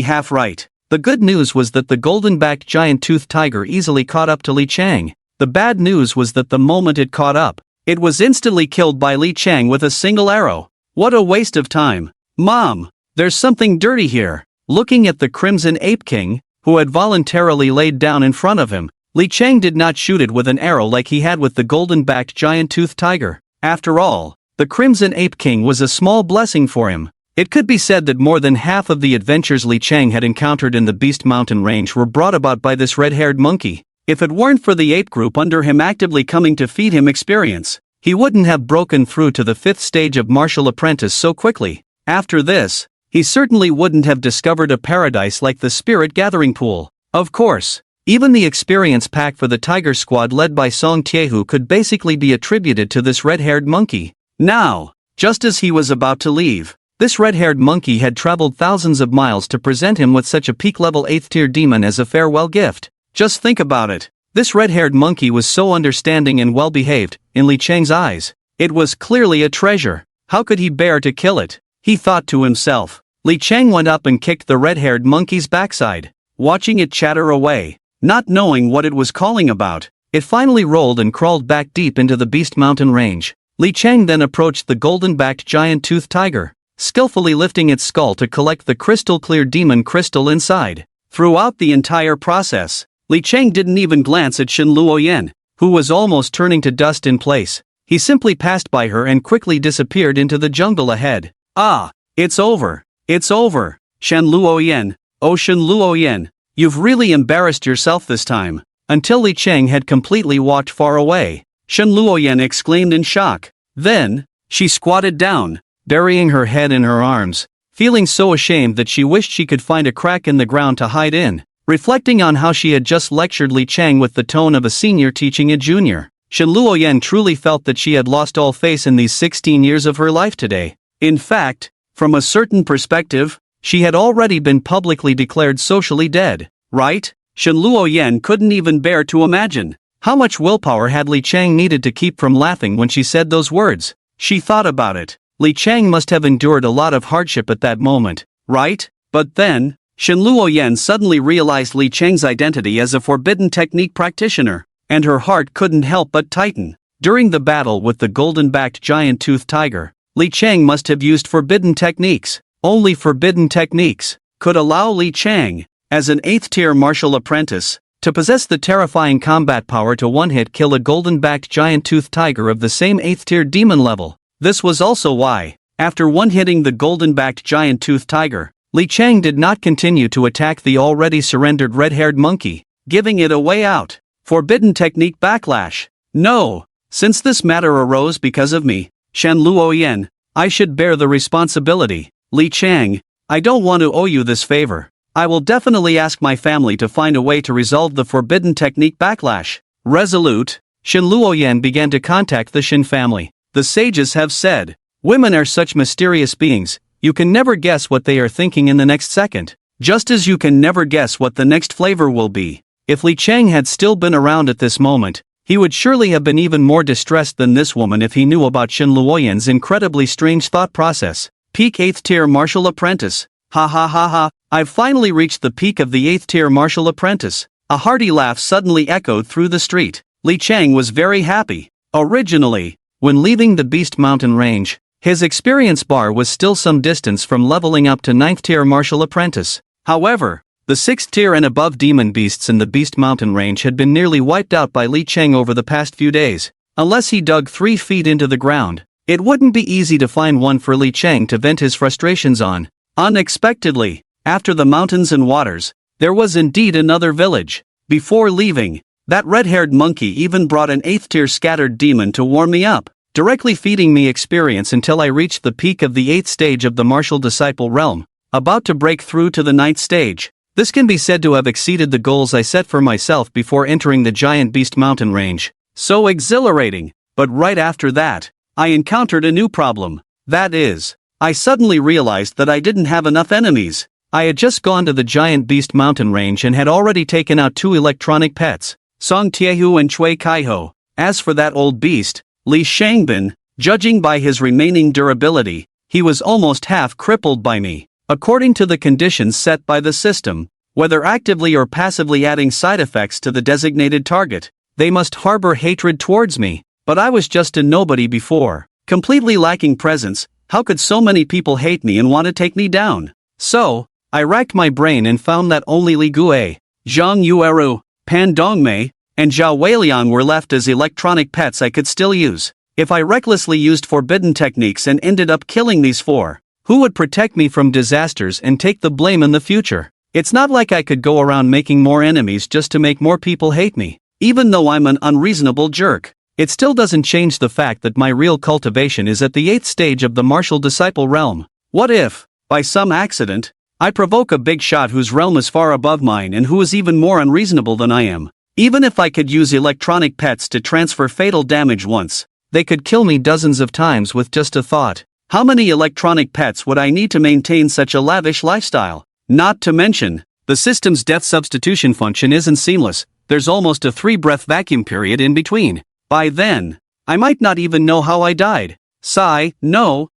half right. The good news was that the golden-backed giant-toothed tiger easily caught up to Li Chang. The bad news was that the moment it caught up, it was instantly killed by Li Chang with a single arrow. What a waste of time. Mom, there's something dirty here. Looking at the Crimson Ape King, who had voluntarily laid down in front of him, Li Chang did not shoot it with an arrow like he had with the golden-backed giant-toothed tiger. After all, the Crimson Ape King was a small blessing for him. It could be said that more than half of the adventures Li Chang had encountered in the Beast Mountain range were brought about by this red-haired monkey. If it weren't for the ape group under him actively coming to feed him experience, he wouldn't have broken through to the 5th stage of martial apprentice so quickly. After this, he certainly wouldn't have discovered a paradise like the Spirit Gathering Pool. Of course, even the experience pack for the Tiger Squad led by Song Tiehu could basically be attributed to this red-haired monkey. Now, just as he was about to leave, this red-haired monkey had traveled thousands of miles to present him with such a peak-level 8th-tier demon as a farewell gift. Just think about it. This red-haired monkey was so understanding and well-behaved, in Li Chang's eyes. It was clearly a treasure. How could he bear to kill it? He thought to himself. Li Chang went up and kicked the red-haired monkey's backside, watching it chatter away, not knowing what it was calling about. It finally rolled and crawled back deep into the Beast Mountain range. Li Chang then approached the golden-backed giant-toothed tiger, skillfully lifting its skull to collect the crystal-clear demon crystal inside. Throughout the entire process, Li Chang didn't even glance at Shen Luoyan, who was almost turning to dust in place. he simply passed by her and quickly disappeared into the jungle ahead. Ah, it's over. It's over. Shen Luoyan, oh Shen Luoyan, you've really embarrassed yourself this time. Until Li Cheng had completely walked far away, Shen Luoyan exclaimed in shock. Then, she squatted down, burying her head in her arms, feeling so ashamed that she wished she could find a crack in the ground to hide in. Reflecting on how she had just lectured Li Cheng with the tone of a senior teaching a junior, Shen Luoyan truly felt that she had lost all face in these 16 years of her life today. In fact, from a certain perspective, she had already been publicly declared socially dead, right? Shen Luoyan couldn't even bear to imagine how much willpower had Li Cheng needed to keep from laughing when she said those words. She thought about it. Li Cheng must have endured a lot of hardship at that moment, right? But then, Shen Luoyan suddenly realized Li Cheng's identity as a forbidden technique practitioner, and her heart couldn't help but tighten. During the battle with the golden-backed giant-toothed tiger, Li Cheng must have used forbidden techniques. Only forbidden techniques could allow Li Cheng, as an 8th-tier martial apprentice, to possess the terrifying combat power to one-hit kill a golden-backed giant-toothed tiger of the same 8th-tier demon level. This was also why, after one-hitting the golden-backed giant-toothed tiger, Li Cheng did not continue to attack the already surrendered red-haired monkey, giving it a way out. Forbidden technique backlash. No, since this matter arose because of me, Shen Luoyan, I should bear the responsibility. Li Cheng, I don't want to owe you this favor. I will definitely ask my family to find a way to resolve the forbidden technique backlash. Resolute, Shen Luoyan began to contact the Shen family. The sages have said, women are such mysterious beings, you can never guess what they are thinking in the next second, just as you can never guess what the next flavor will be. If Li Cheng had still been around at this moment, he would surely have been even more distressed than this woman if he knew about Shen Luoyan's incredibly strange thought process. Peak 8th tier martial apprentice. Ha ha ha ha, I've finally reached the peak of the 8th tier martial apprentice. A hearty laugh suddenly echoed through the street. Li Cheng was very happy. Originally, when leaving the Beast Mountain range, his experience bar was still some distance from leveling up to 9th tier martial apprentice. However, the 6th tier and above demon beasts in the Beast Mountain range had been nearly wiped out by Li Cheng over the past few days. Unless he dug 3 feet into the ground, it wouldn't be easy to find one for Li Cheng to vent his frustrations on. Unexpectedly, after the mountains and waters, there was indeed another village. Before leaving, that red-haired monkey even brought an 8th tier scattered demon to warm me up, directly feeding me experience until I reached the peak of the 8th stage of the martial disciple realm, about to break through to the 9th stage. This can be said to have exceeded the goals I set for myself before entering the giant Beast Mountain range. So exhilarating, but right after that, I encountered a new problem. That is, I suddenly realized that I didn't have enough enemies. I had just gone to the giant Beast Mountain range and had already taken out 2 electronic pets, Song Tiehu and Chui Kaiho. As for that old beast, Li Shangbin, judging by his remaining durability, he was almost half crippled by me. According to the conditions set by the system, whether actively or passively adding side effects to the designated target, they must harbor hatred towards me. But I was just a nobody before, completely lacking presence. How could so many people hate me and want to take me down? So, I racked my brain and found that only Li Gue, Zhang Yueru, Pan Dongmei, and Zhao Weiliang were left as electronic pets I could still use. If I recklessly used forbidden techniques and ended up killing these 4, who would protect me from disasters and take the blame in the future? It's not like I could go around making more enemies just to make more people hate me. Even though I'm an unreasonable jerk, it still doesn't change the fact that my real cultivation is at the 8th stage of the martial disciple realm. What if, by some accident, I provoke a big shot whose realm is far above mine and who is even more unreasonable than I am? Even if I could use electronic pets to transfer fatal damage once, they could kill me dozens of times with just a thought. How many electronic pets would I need to maintain such a lavish lifestyle? Not to mention, the system's death substitution function isn't seamless. There's almost a 3-breath vacuum period in between. By then, I might not even know how I died. Sigh, no,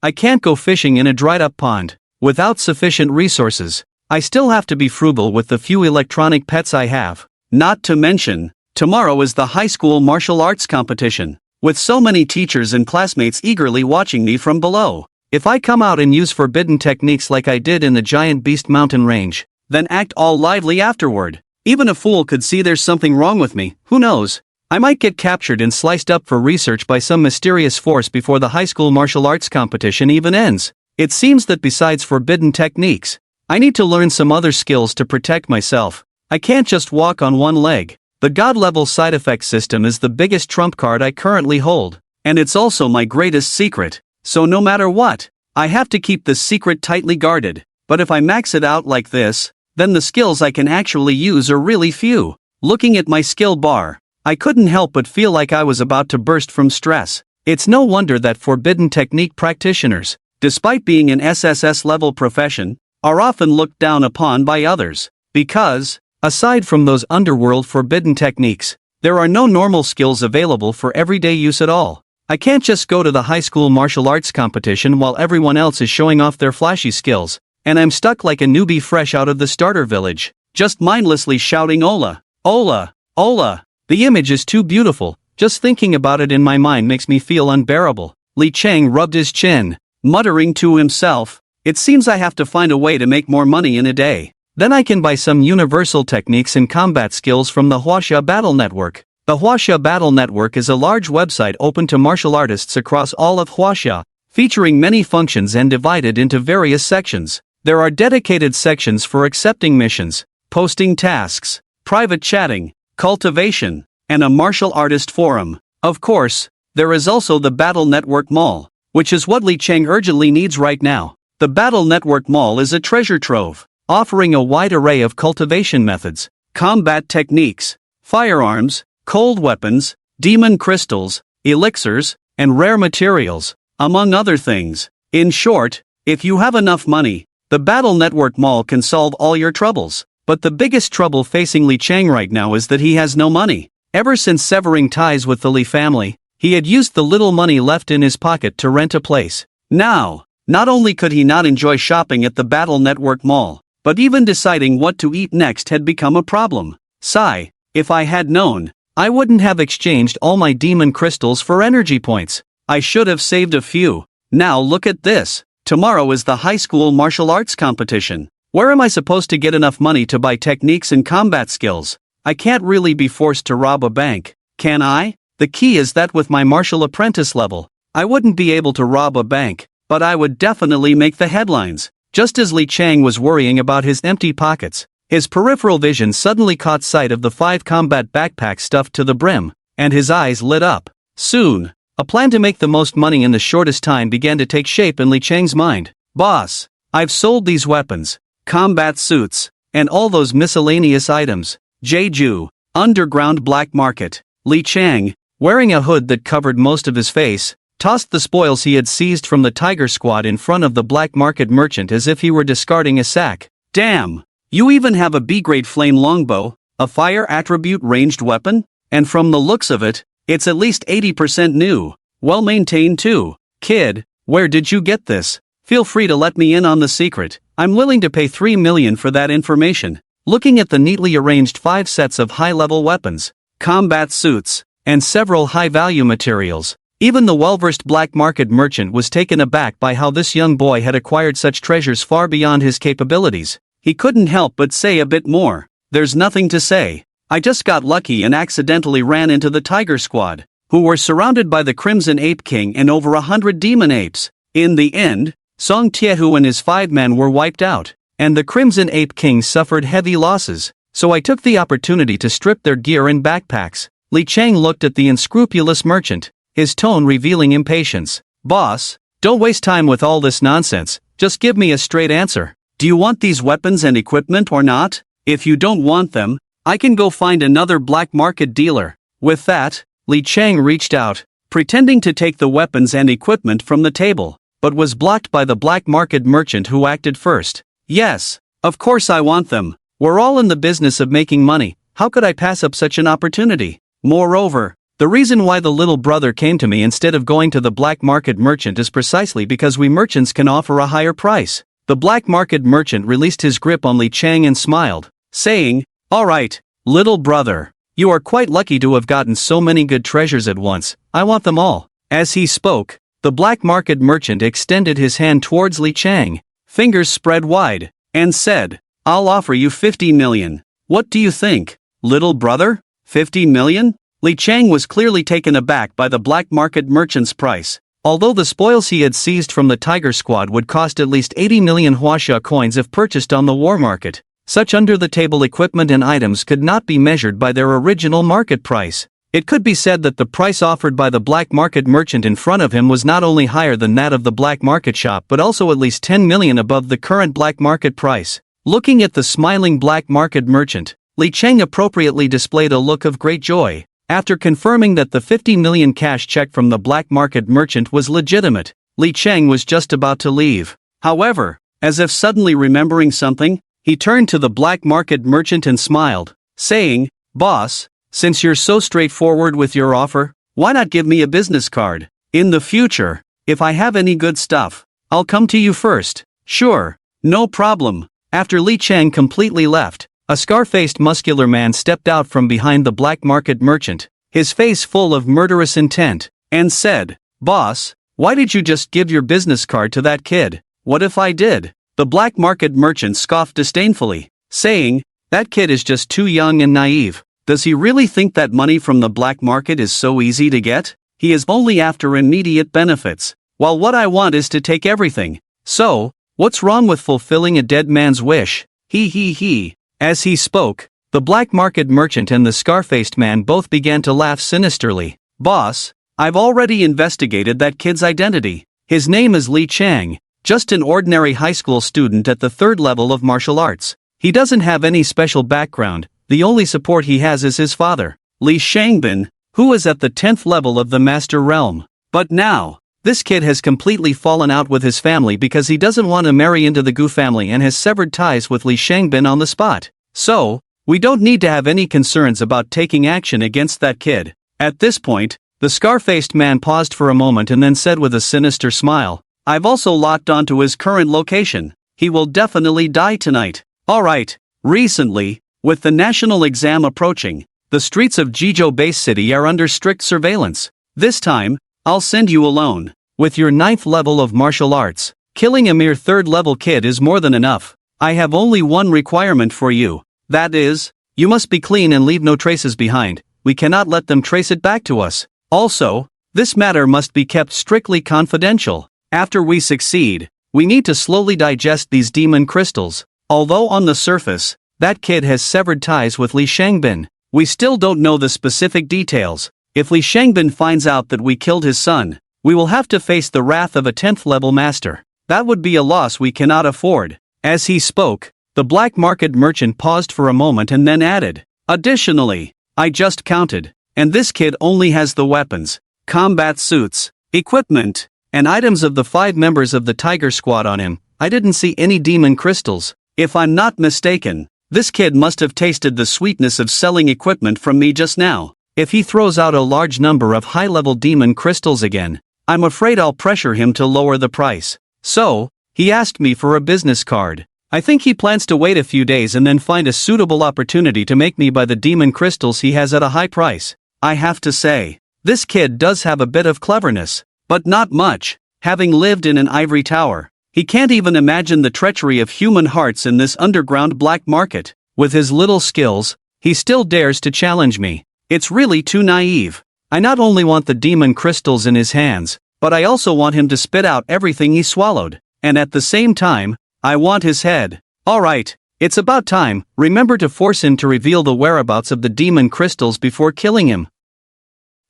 I can't go fishing in a dried-up pond. Without sufficient resources, I still have to be frugal with the few electronic pets I have. Not to mention, tomorrow is the high school martial arts competition, with so many teachers and classmates eagerly watching me from below. If I come out and use forbidden techniques like I did in the giant Beast Mountain range, then act all lively afterward, even a fool could see there's something wrong with me. Who knows? I might get captured and sliced up for research by some mysterious force before the high school martial arts competition even ends. It seems that besides forbidden techniques, I need to learn some other skills to protect myself. I can't just walk on one leg. The god-level side effect system is the biggest trump card I currently hold, and it's also my greatest secret. So no matter what, I have to keep this secret tightly guarded. But if I max it out like this, then the skills I can actually use are really few. Looking at my skill bar, I couldn't help but feel like I was about to burst from stress. It's no wonder that forbidden technique practitioners, despite being an SSS-level profession, are often looked down upon by others. Because, aside from those underworld forbidden techniques, there are no normal skills available for everyday use at all. I can't just go to the high school martial arts competition while everyone else is showing off their flashy skills, and I'm stuck like a newbie fresh out of the starter village, just mindlessly shouting "Ola! Ola! Ola!" The image is too beautiful, just thinking about it in my mind makes me feel unbearable. Li Chang rubbed his chin, muttering to himself, "It seems I have to find a way to make more money in a day. Then I can buy some universal techniques and combat skills from the Huaxia Battle Network." The Huaxia Battle Network is a large website open to martial artists across all of Huaxia, featuring many functions and divided into various sections. There are dedicated sections for accepting missions, posting tasks, private chatting, cultivation, and a martial artist forum. Of course, there is also the Battle Network Mall, which is what Li Chang urgently needs right now. The Battle Network Mall is a treasure trove, offering a wide array of cultivation methods, combat techniques, firearms, cold weapons, demon crystals, elixirs, and rare materials, among other things. In short, if you have enough money, the Battle Network Mall can solve all your troubles. But the biggest trouble facing Li Chang right now is that he has no money. Ever since severing ties with the Li family, he had used the little money left in his pocket to rent a place. Now, not only could he not enjoy shopping at the Battle Network Mall, but even deciding what to eat next had become a problem. Sigh, if I had known, I wouldn't have exchanged all my demon crystals for energy points. I should have saved a few. Now look at this. Tomorrow is the high school martial arts competition. Where am I supposed to get enough money to buy techniques and combat skills? I can't really be forced to rob a bank, can I? The key is that with my martial apprentice level, I wouldn't be able to rob a bank, but I would definitely make the headlines. Just as Li Chang was worrying about his empty pockets, his peripheral vision suddenly caught sight of the 5 combat backpacks stuffed to the brim, and his eyes lit up. Soon, a plan to make the most money in the shortest time began to take shape in Li Chang's mind. "Boss, I've sold these weapons, combat suits, and all those miscellaneous items. Jeju, underground black market." Li Chang, wearing a hood that covered most of his face, tossed the spoils he had seized from the Tiger Squad in front of the black market merchant as if he were discarding a sack. "Damn! You even have a B-grade flame longbow, a fire attribute ranged weapon? And from the looks of it, it's at least 80% new. Well maintained too. Kid, where did you get this? Feel free to let me in on the secret. I'm willing to pay 3 million for that information." Looking at the neatly arranged 5 sets of high-level weapons, combat suits, and several high-value materials, even the well-versed black market merchant was taken aback by how this young boy had acquired such treasures far beyond his capabilities. He couldn't help but say a bit more. "There's nothing to say. I just got lucky and accidentally ran into the Tiger Squad, who were surrounded by the Crimson Ape King and over 100 demon apes. In the end, Song Tiehu and his 5 men were wiped out, and the Crimson Ape King suffered heavy losses, so I took the opportunity to strip their gear and backpacks." Li Chang looked at the unscrupulous merchant, his tone revealing impatience. "Boss, don't waste time with all this nonsense, just give me a straight answer. Do you want these weapons and equipment or not? If you don't want them, I can go find another black market dealer." With that, Li Chang reached out, pretending to take the weapons and equipment from the table, but was blocked by the black market merchant who acted first. "Yes, of course I want them. We're all in the business of making money. How could I pass up such an opportunity? Moreover, the reason why the little brother came to me instead of going to the black market merchant is precisely because we merchants can offer a higher price." The black market merchant released his grip on Li Chang and smiled, saying, "All right, little brother. You are quite lucky to have gotten so many good treasures at once. I want them all." As he spoke, the black market merchant extended his hand towards Li Chang, fingers spread wide, and said, "I'll offer you 50 million. What do you think, little brother? 50 million? Li Chang was clearly taken aback by the black market merchant's price. Although the spoils he had seized from the Tiger Squad would cost at least 80 million Huaxia coins if purchased on the war market, such under-the-table equipment and items could not be measured by their original market price. It could be said that the price offered by the black market merchant in front of him was not only higher than that of the black market shop but also at least 10 million above the current black market price. Looking at the smiling black market merchant, Li Chang appropriately displayed a look of great joy. After confirming that the 50 million cash check from the black market merchant was legitimate, Li Chang was just about to leave. However, as if suddenly remembering something, he turned to the black market merchant and smiled, saying, "Boss, since you're so straightforward with your offer, why not give me a business card? In the future, if I have any good stuff, I'll come to you first." "Sure, no problem." After Li Chang completely left, a scar-faced muscular man stepped out from behind the black market merchant, his face full of murderous intent, and said, "Boss, why did you just give your business card to that kid? What if I did?" The black market merchant scoffed disdainfully, saying, "That kid is just too young and naive. Does he really think that money from the black market is so easy to get? He is only after immediate benefits, while what I want is to take everything. So, what's wrong with fulfilling a dead man's wish? He. As he spoke, the black market merchant and the scar-faced man both began to laugh sinisterly. "Boss, I've already investigated that kid's identity. His name is Li Chang, just an ordinary high school student at the 3rd level of martial arts. He doesn't have any special background, the only support he has is his father, Li Shangbin, who is at the 10th level of the master realm. But now, this kid has completely fallen out with his family because he doesn't want to marry into the Gu family and has severed ties with Li Shangbin on the spot. So, we don't need to have any concerns about taking action against that kid." At this point, the scar-faced man paused for a moment and then said with a sinister smile, "I've also locked onto his current location. He will definitely die tonight." Alright, recently, with the national exam approaching, the streets of Jizhou Base City are under strict surveillance. This time, I'll send you alone. With your 9th level of martial arts, killing a mere 3rd level kid is more than enough. I have only one requirement for you. That is, you must be clean and leave no traces behind. We cannot let them trace it back to us. Also, this matter must be kept strictly confidential. After we succeed, we need to slowly digest these demon crystals. Although on the surface, that kid has severed ties with Li Shangbin, we still don't know the specific details. If Li Shangbin finds out that we killed his son, we will have to face the wrath of a 10th level master. That would be a loss we cannot afford." As he spoke, the black market merchant paused for a moment and then added, "Additionally, I just counted, and this kid only has the weapons, combat suits, equipment, and items of the 5 members of the Tiger Squad on him. I didn't see any demon crystals. If I'm not mistaken, this kid must have tasted the sweetness of selling equipment from me just now. If he throws out a large number of high-level demon crystals again, I'm afraid I'll pressure him to lower the price. So, he asked me for a business card. I think he plans to wait a few days and then find a suitable opportunity to make me buy the demon crystals he has at a high price. I have to say, this kid does have a bit of cleverness, but not much. Having lived in an ivory tower, he can't even imagine the treachery of human hearts in this underground black market. With his little skills, he still dares to challenge me. It's really too naive. I not only want the demon crystals in his hands, but I also want him to spit out everything he swallowed, and at the same time, I want his head. Alright, it's about time. Remember to force him to reveal the whereabouts of the demon crystals before killing him."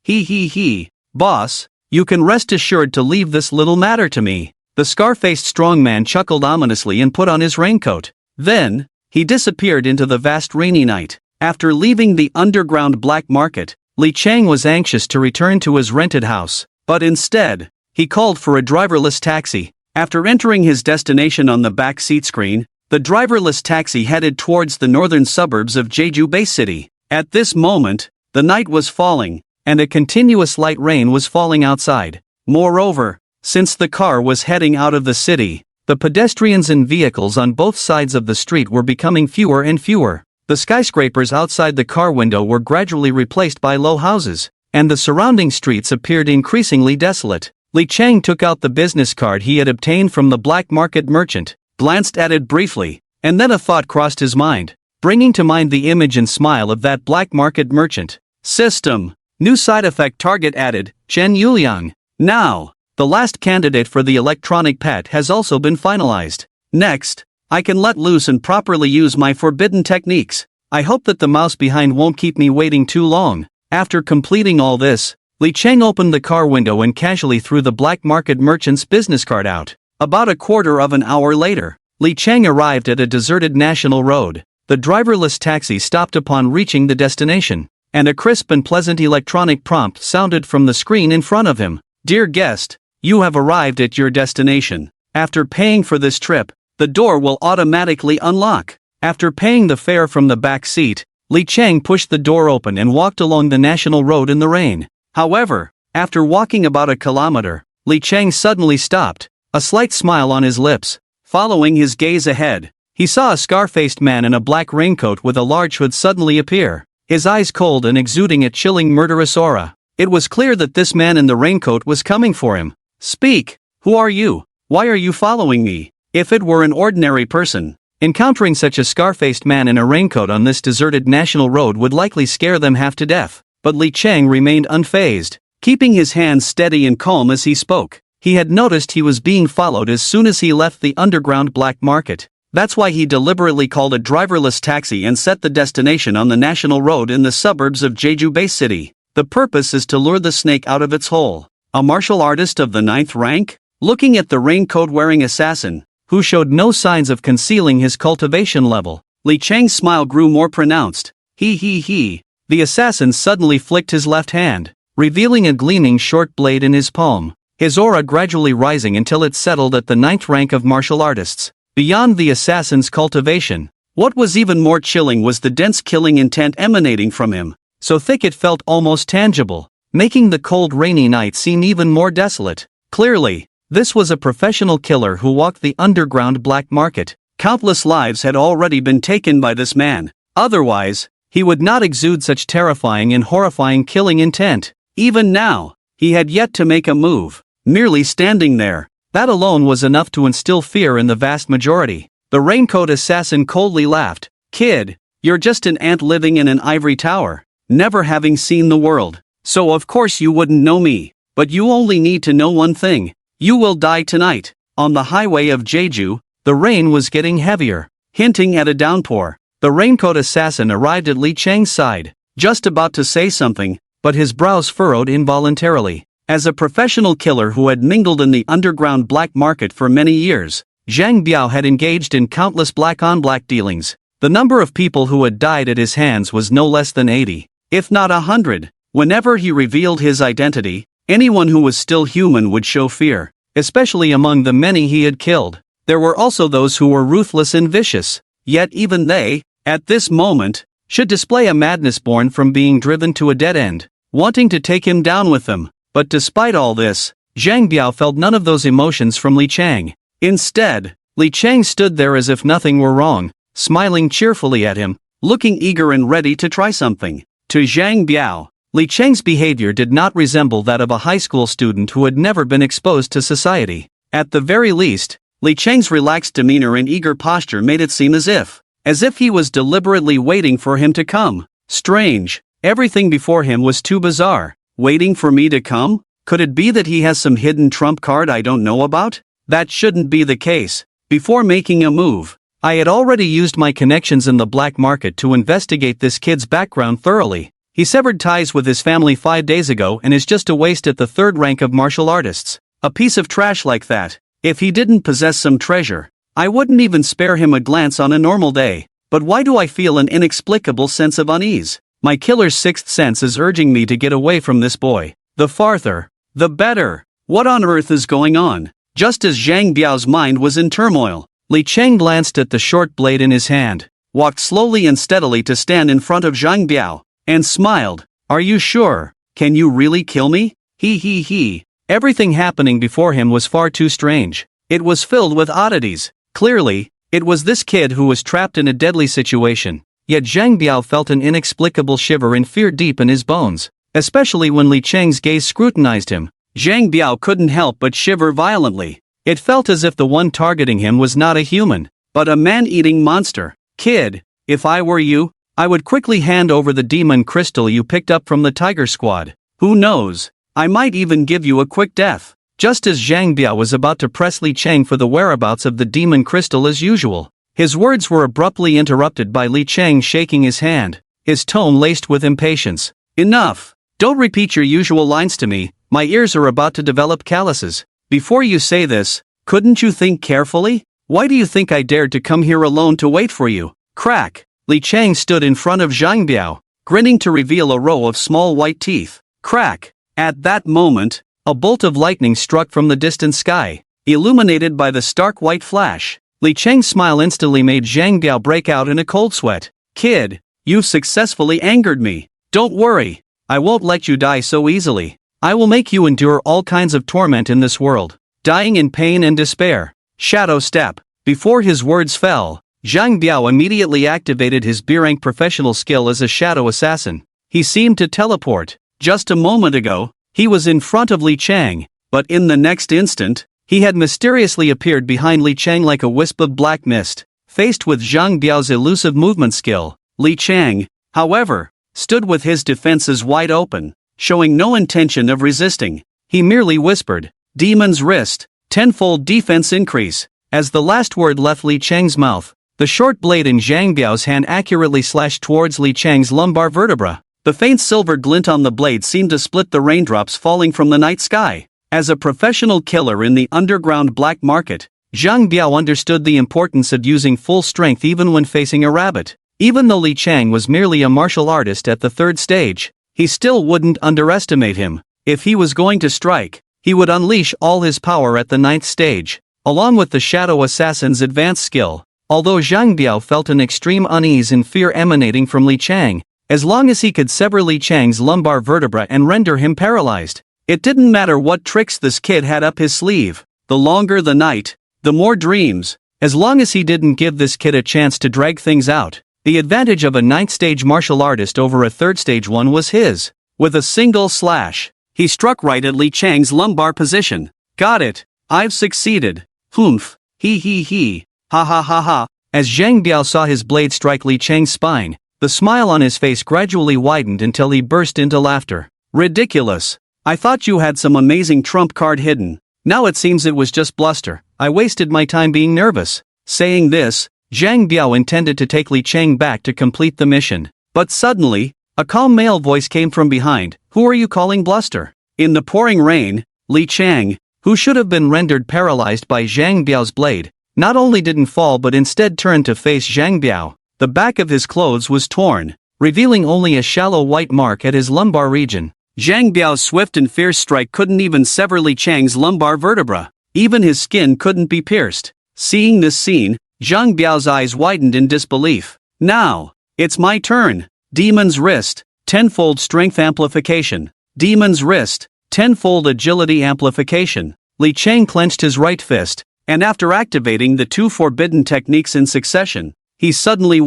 He. "Boss, you can rest assured to leave this little matter to me." The scar-faced strong man chuckled ominously and put on his raincoat. Then, he disappeared into the vast rainy night. After leaving the underground black market, Li Chang was anxious to return to his rented house, but instead, he called for a driverless taxi. After entering his destination on the back seat screen, the driverless taxi headed towards the northern suburbs of Jeju Bay City. At this moment, the night was falling, and a continuous light rain was falling outside. Moreover, since the car was heading out of the city, the pedestrians and vehicles on both sides of the street were becoming fewer and fewer. The skyscrapers outside the car window were gradually replaced by low houses, and the surrounding streets appeared increasingly desolate. Li Chang took out the business card he had obtained from the black market merchant, glanced at it briefly, and then a thought crossed his mind, bringing to mind the image and smile of that black market merchant. System. New side effect target added, Chen Yuliang. Now, the last candidate for the electronic pet has also been finalized. Next, I can let loose and properly use my forbidden techniques. I hope that the mouse behind won't keep me waiting too long. After completing all this, Li Cheng opened the car window and casually threw the black market merchant's business card out. About a quarter of an hour later, Li Cheng arrived at a deserted national road. The driverless taxi stopped upon reaching the destination, and a crisp and pleasant electronic prompt sounded from the screen in front of him. Dear guest, you have arrived at your destination. After paying for this trip, the door will automatically unlock. After paying the fare from the back seat, Li Cheng pushed the door open and walked along the national road in the rain. However, after walking about a kilometer, Li Cheng suddenly stopped, a slight smile on his lips. Following his gaze ahead, he saw a scar-faced man in a black raincoat with a large hood suddenly appear, his eyes cold and exuding a chilling murderous aura. It was clear that this man in the raincoat was coming for him. Speak, who are you? Why are you following me? If it were an ordinary person, encountering such a scar-faced man in a raincoat on this deserted national road would likely scare them half to death. But Li Cheng remained unfazed, keeping his hands steady and calm as he spoke. He had noticed he was being followed as soon as he left the underground black market. That's why he deliberately called a driverless taxi and set the destination on the national road in the suburbs of Jeju Bay City. The purpose is to lure the snake out of its hole. A martial artist of the 9th rank? Looking at the raincoat-wearing assassin, who showed no signs of concealing his cultivation level, Li Cheng's smile grew more pronounced. He. The assassin suddenly flicked his left hand, revealing a gleaming short blade in his palm, his aura gradually rising until it settled at the 9th rank of martial artists. Beyond the assassin's cultivation, what was even more chilling was the dense killing intent emanating from him, so thick it felt almost tangible, making the cold rainy night seem even more desolate. Clearly, this was a professional killer who walked the underground black market. Countless lives had already been taken by this man. Otherwise, he would not exude such terrifying and horrifying killing intent. Even now, he had yet to make a move. Merely standing there, that alone was enough to instill fear in the vast majority. The raincoat assassin coldly laughed. Kid, you're just an ant living in an ivory tower, never having seen the world. So of course you wouldn't know me. But you only need to know one thing. You will die tonight. On the highway of Jeju, the rain was getting heavier, hinting at a downpour. The raincoat assassin arrived at Li Cheng's side, just about to say something, but his brows furrowed involuntarily. As a professional killer who had mingled in the underground black market for many years, Zhang Biao had engaged in countless black-on-black dealings. The number of people who had died at his hands was no less than 80, if not 100. Whenever he revealed his identity, anyone who was still human would show fear, especially among the many he had killed. There were also those who were ruthless and vicious, yet even they, at this moment, should display a madness born from being driven to a dead end, wanting to take him down with them. But despite all this, Zhang Biao felt none of those emotions from Li Cheng. Instead, Li Cheng stood there as if nothing were wrong, smiling cheerfully at him, looking eager and ready to try something. To Zhang Biao, Li Cheng's behavior did not resemble that of a high school student who had never been exposed to society. At the very least, Li Cheng's relaxed demeanor and eager posture made it seem as if he was deliberately waiting for him to come. Strange, everything before him was too bizarre. Waiting for me to come? Could it be that he has some hidden trump card I don't know about? That shouldn't be the case. Before making a move, I had already used my connections in the black market to investigate this kid's background thoroughly. He severed ties with his family 5 days ago and is just a waste at the 3rd rank of martial artists. A piece of trash like that. If he didn't possess some treasure, I wouldn't even spare him a glance on a normal day. But why do I feel an inexplicable sense of unease? My killer's 6th sense is urging me to get away from this boy. The farther, the better. What on earth is going on? Just as Zhang Biao's mind was in turmoil, Li Cheng glanced at the short blade in his hand, walked slowly and steadily to stand in front of Zhang Biao, and smiled. Are you sure? Can you really kill me? He. Everything happening before him was far too strange. It was filled with oddities. Clearly, it was this kid who was trapped in a deadly situation. Yet Zhang Biao felt an inexplicable shiver and fear deep in his bones, especially when Li Cheng's gaze scrutinized him. Zhang Biao couldn't help but shiver violently. It felt as if the one targeting him was not a human, but a man-eating monster. Kid, if I were you, I would quickly hand over the demon crystal you picked up from the Tiger Squad. Who knows? I might even give you a quick death." Just as Zhang Biao was about to press Li Chang for the whereabouts of the demon crystal as usual, his words were abruptly interrupted by Li Chang shaking his hand, his tone laced with impatience. "Enough! Don't repeat your usual lines to me, my ears are about to develop calluses. Before you say this, couldn't you think carefully? Why do you think I dared to come here alone to wait for you?" Crack! Li Chang stood in front of Zhang Biao, grinning to reveal a row of small white teeth. Crack! At that moment, a bolt of lightning struck from the distant sky, illuminated by the stark white flash. Li Chang's smile instantly made Zhang Biao break out in a cold sweat. "Kid, you've successfully angered me. Don't worry, I won't let you die so easily. I will make you endure all kinds of torment in this world, dying in pain and despair." Shadow step. Before his words fell, Zhang Biao immediately activated his B-rank professional skill as a shadow assassin. He seemed to teleport. Just a moment ago, he was in front of Li Chang, but in the next instant, he had mysteriously appeared behind Li Chang like a wisp of black mist. Faced with Zhang Biao's elusive movement skill, Li Chang, however, stood with his defenses wide open, showing no intention of resisting. He merely whispered, "Demon's wrist, tenfold defense increase." As the last word left Li Chang's mouth, the short blade in Zhang Biao's hand accurately slashed towards Li Chang's lumbar vertebra. The faint silver glint on the blade seemed to split the raindrops falling from the night sky. As a professional killer in the underground black market, Zhang Biao understood the importance of using full strength even when facing a rabbit. Even though Li Chang was merely a martial artist at the third stage, he still wouldn't underestimate him. If he was going to strike, he would unleash all his power at the ninth stage, along with the Shadow Assassin's advanced skill. Although Zhang Biao felt an extreme unease and fear emanating from Li Chang, as long as he could sever Li Chang's lumbar vertebra and render him paralyzed, it didn't matter what tricks this kid had up his sleeve. The longer the night, the more dreams. As long as he didn't give this kid a chance to drag things out, the advantage of a ninth stage martial artist over a third stage one was his. With a single slash, he struck right at Li Chang's lumbar position. "Got it. I've succeeded. Humph. He. Ha ha ha ha." As Zhang Biao saw his blade strike Li Chang's spine, the smile on his face gradually widened until he burst into laughter. "Ridiculous. I thought you had some amazing trump card hidden. Now it seems it was just bluster. I wasted my time being nervous." Saying this, Zhang Biao intended to take Li Chang back to complete the mission. But suddenly, a calm male voice came from behind. "Who are you calling bluster?" In the pouring rain, Li Chang, who should have been rendered paralyzed by Zhang Biao's blade, not only didn't fall but instead turned to face Zhang Biao. The back of his clothes was torn, revealing only a shallow white mark at his lumbar region. Zhang Biao's swift and fierce strike couldn't even sever Li Chang's lumbar vertebra. Even his skin couldn't be pierced. Seeing this scene, Zhang Biao's eyes widened in disbelief. "Now, it's my turn. Demon's wrist, tenfold strength amplification. Demon's wrist, tenfold agility amplification." Li Chang clenched his right fist, and after activating the two forbidden techniques in succession, he suddenly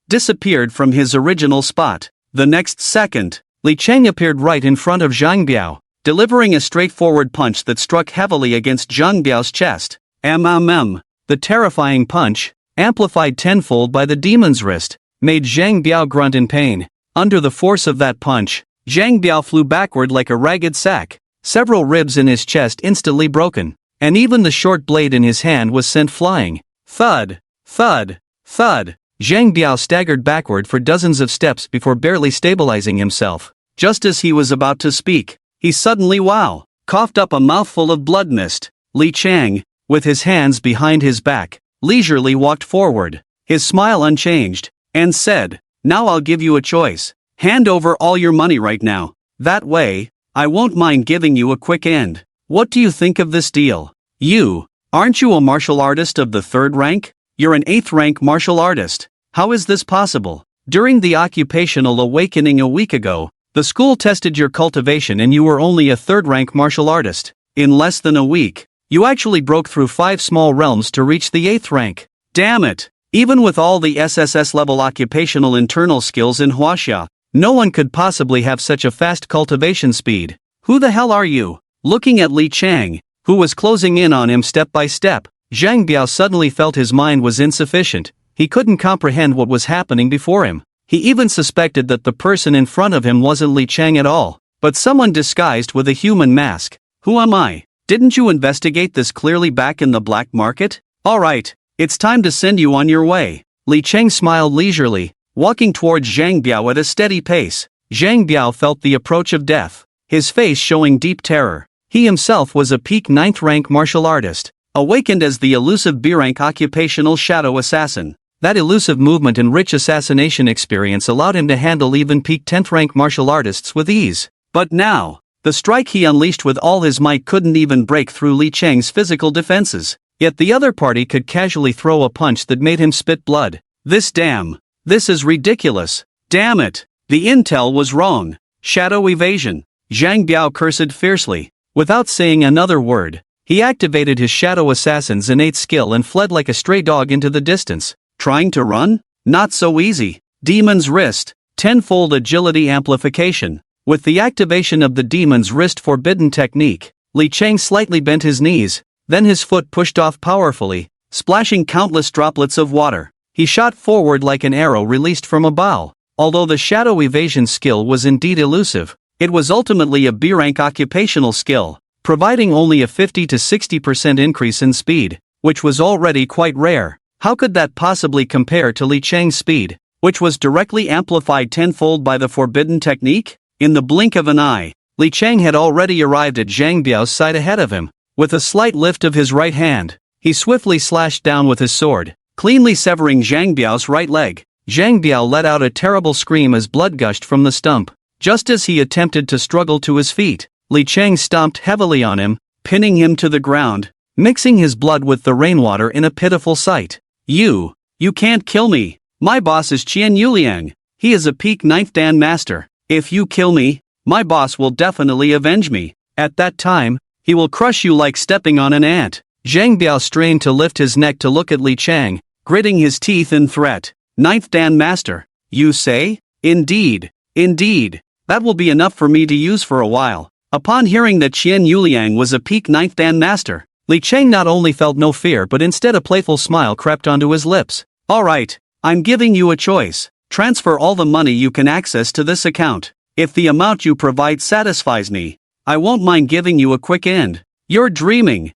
disappeared from his original spot. The next second, Li Chang appeared right in front of Zhang Biao, delivering a straightforward punch that struck heavily against Zhang Biao's chest. The terrifying punch, amplified tenfold by the demon's wrist, made Zhang Biao grunt in pain. Under the force of that punch, Zhang Biao flew backward like a ragged sack, several ribs in his chest instantly broken, and even the short blade in his hand was sent flying. Thud, thud, thud. Zhang Biao staggered backward for dozens of steps before barely stabilizing himself. Just as he was about to speak, he suddenly coughed up a mouthful of blood mist. Li Chang, with his hands behind his back, leisurely walked forward, his smile unchanged, and said, "Now I'll give you a choice. Hand over all your money right now. That way, I won't mind giving you a quick end. What do you think of this deal? Aren't you a martial artist of the third rank? You're an 8th rank martial artist. How is this possible? During the occupational awakening a week ago, the school tested your cultivation and you were only a 3rd rank martial artist. In less than a week, you actually broke through 5 small realms to reach the 8th rank. Damn it! Even with all the Sss-Level occupational internal skills in Huaxia, no one could possibly have such a fast cultivation speed. Who the hell are you?" Looking at Li Chang, who was closing in on him step by step, Zhang Biao suddenly felt his mind was insufficient. He couldn't comprehend what was happening before him. He even suspected that the person in front of him wasn't Li Chang at all, but someone disguised with a human mask. Who am I? Didn't you investigate this clearly back in the black market? Alright, it's time to send you on your way. Li Chang smiled leisurely, walking towards Zhang Biao at a steady pace. Zhang Biao felt the approach of death, his face showing deep terror. He himself was a peak 9th rank martial artist, awakened as the elusive B-rank occupational shadow assassin. That elusive movement and rich assassination experience allowed him to handle even peak 10th rank martial artists with ease. But now, the strike he unleashed with all his might couldn't even break through Li Chang's physical defenses. Yet the other party could casually throw a punch that made him spit blood. This is ridiculous. Damn it. The intel was wrong. Shadow evasion. Zhang Biao cursed fiercely. Without saying another word, he activated his shadow assassin's innate skill and fled like a stray dog into the distance. Trying to run? Not so easy. Demon's Wrist. Tenfold agility amplification. With the activation of the Demon's Wrist forbidden technique, Li Chang slightly bent his knees, then his foot pushed off powerfully, splashing countless droplets of water. He shot forward like an arrow released from a bow. Although the shadow evasion skill was indeed elusive, it was ultimately a B-rank occupational skill, providing only a 50 to 60% increase in speed, which was already quite rare. How could that possibly compare to Li Chang's speed, which was directly amplified tenfold by the forbidden technique? In the blink of an eye, Li Chang had already arrived at Zhang Biao's side ahead of him. With a slight lift of his right hand, he swiftly slashed down with his sword, cleanly severing Zhang Biao's right leg. Zhang Biao let out a terrible scream as blood gushed from the stump. Just as he attempted to struggle to his feet, Li Chang stomped heavily on him, pinning him to the ground, mixing his blood with the rainwater in a pitiful sight. You can't kill me. My boss is Qian Yuliang. He is a peak 9th Dan master. If you kill me, my boss will definitely avenge me. At that time, he will crush you like stepping on an ant. Zhang Biao strained to lift his neck to look at Li Chang, gritting his teeth in threat. 9th Dan master, you say? Indeed. That will be enough for me to use for a while. Upon hearing that Qian Yuliang was a peak 9th Dan master, Li Chang not only felt no fear but instead a playful smile crept onto his lips. Alright, I'm giving you a choice. Transfer all the money you can access to this account. If the amount you provide satisfies me, I won't mind giving you a quick end. You're dreaming.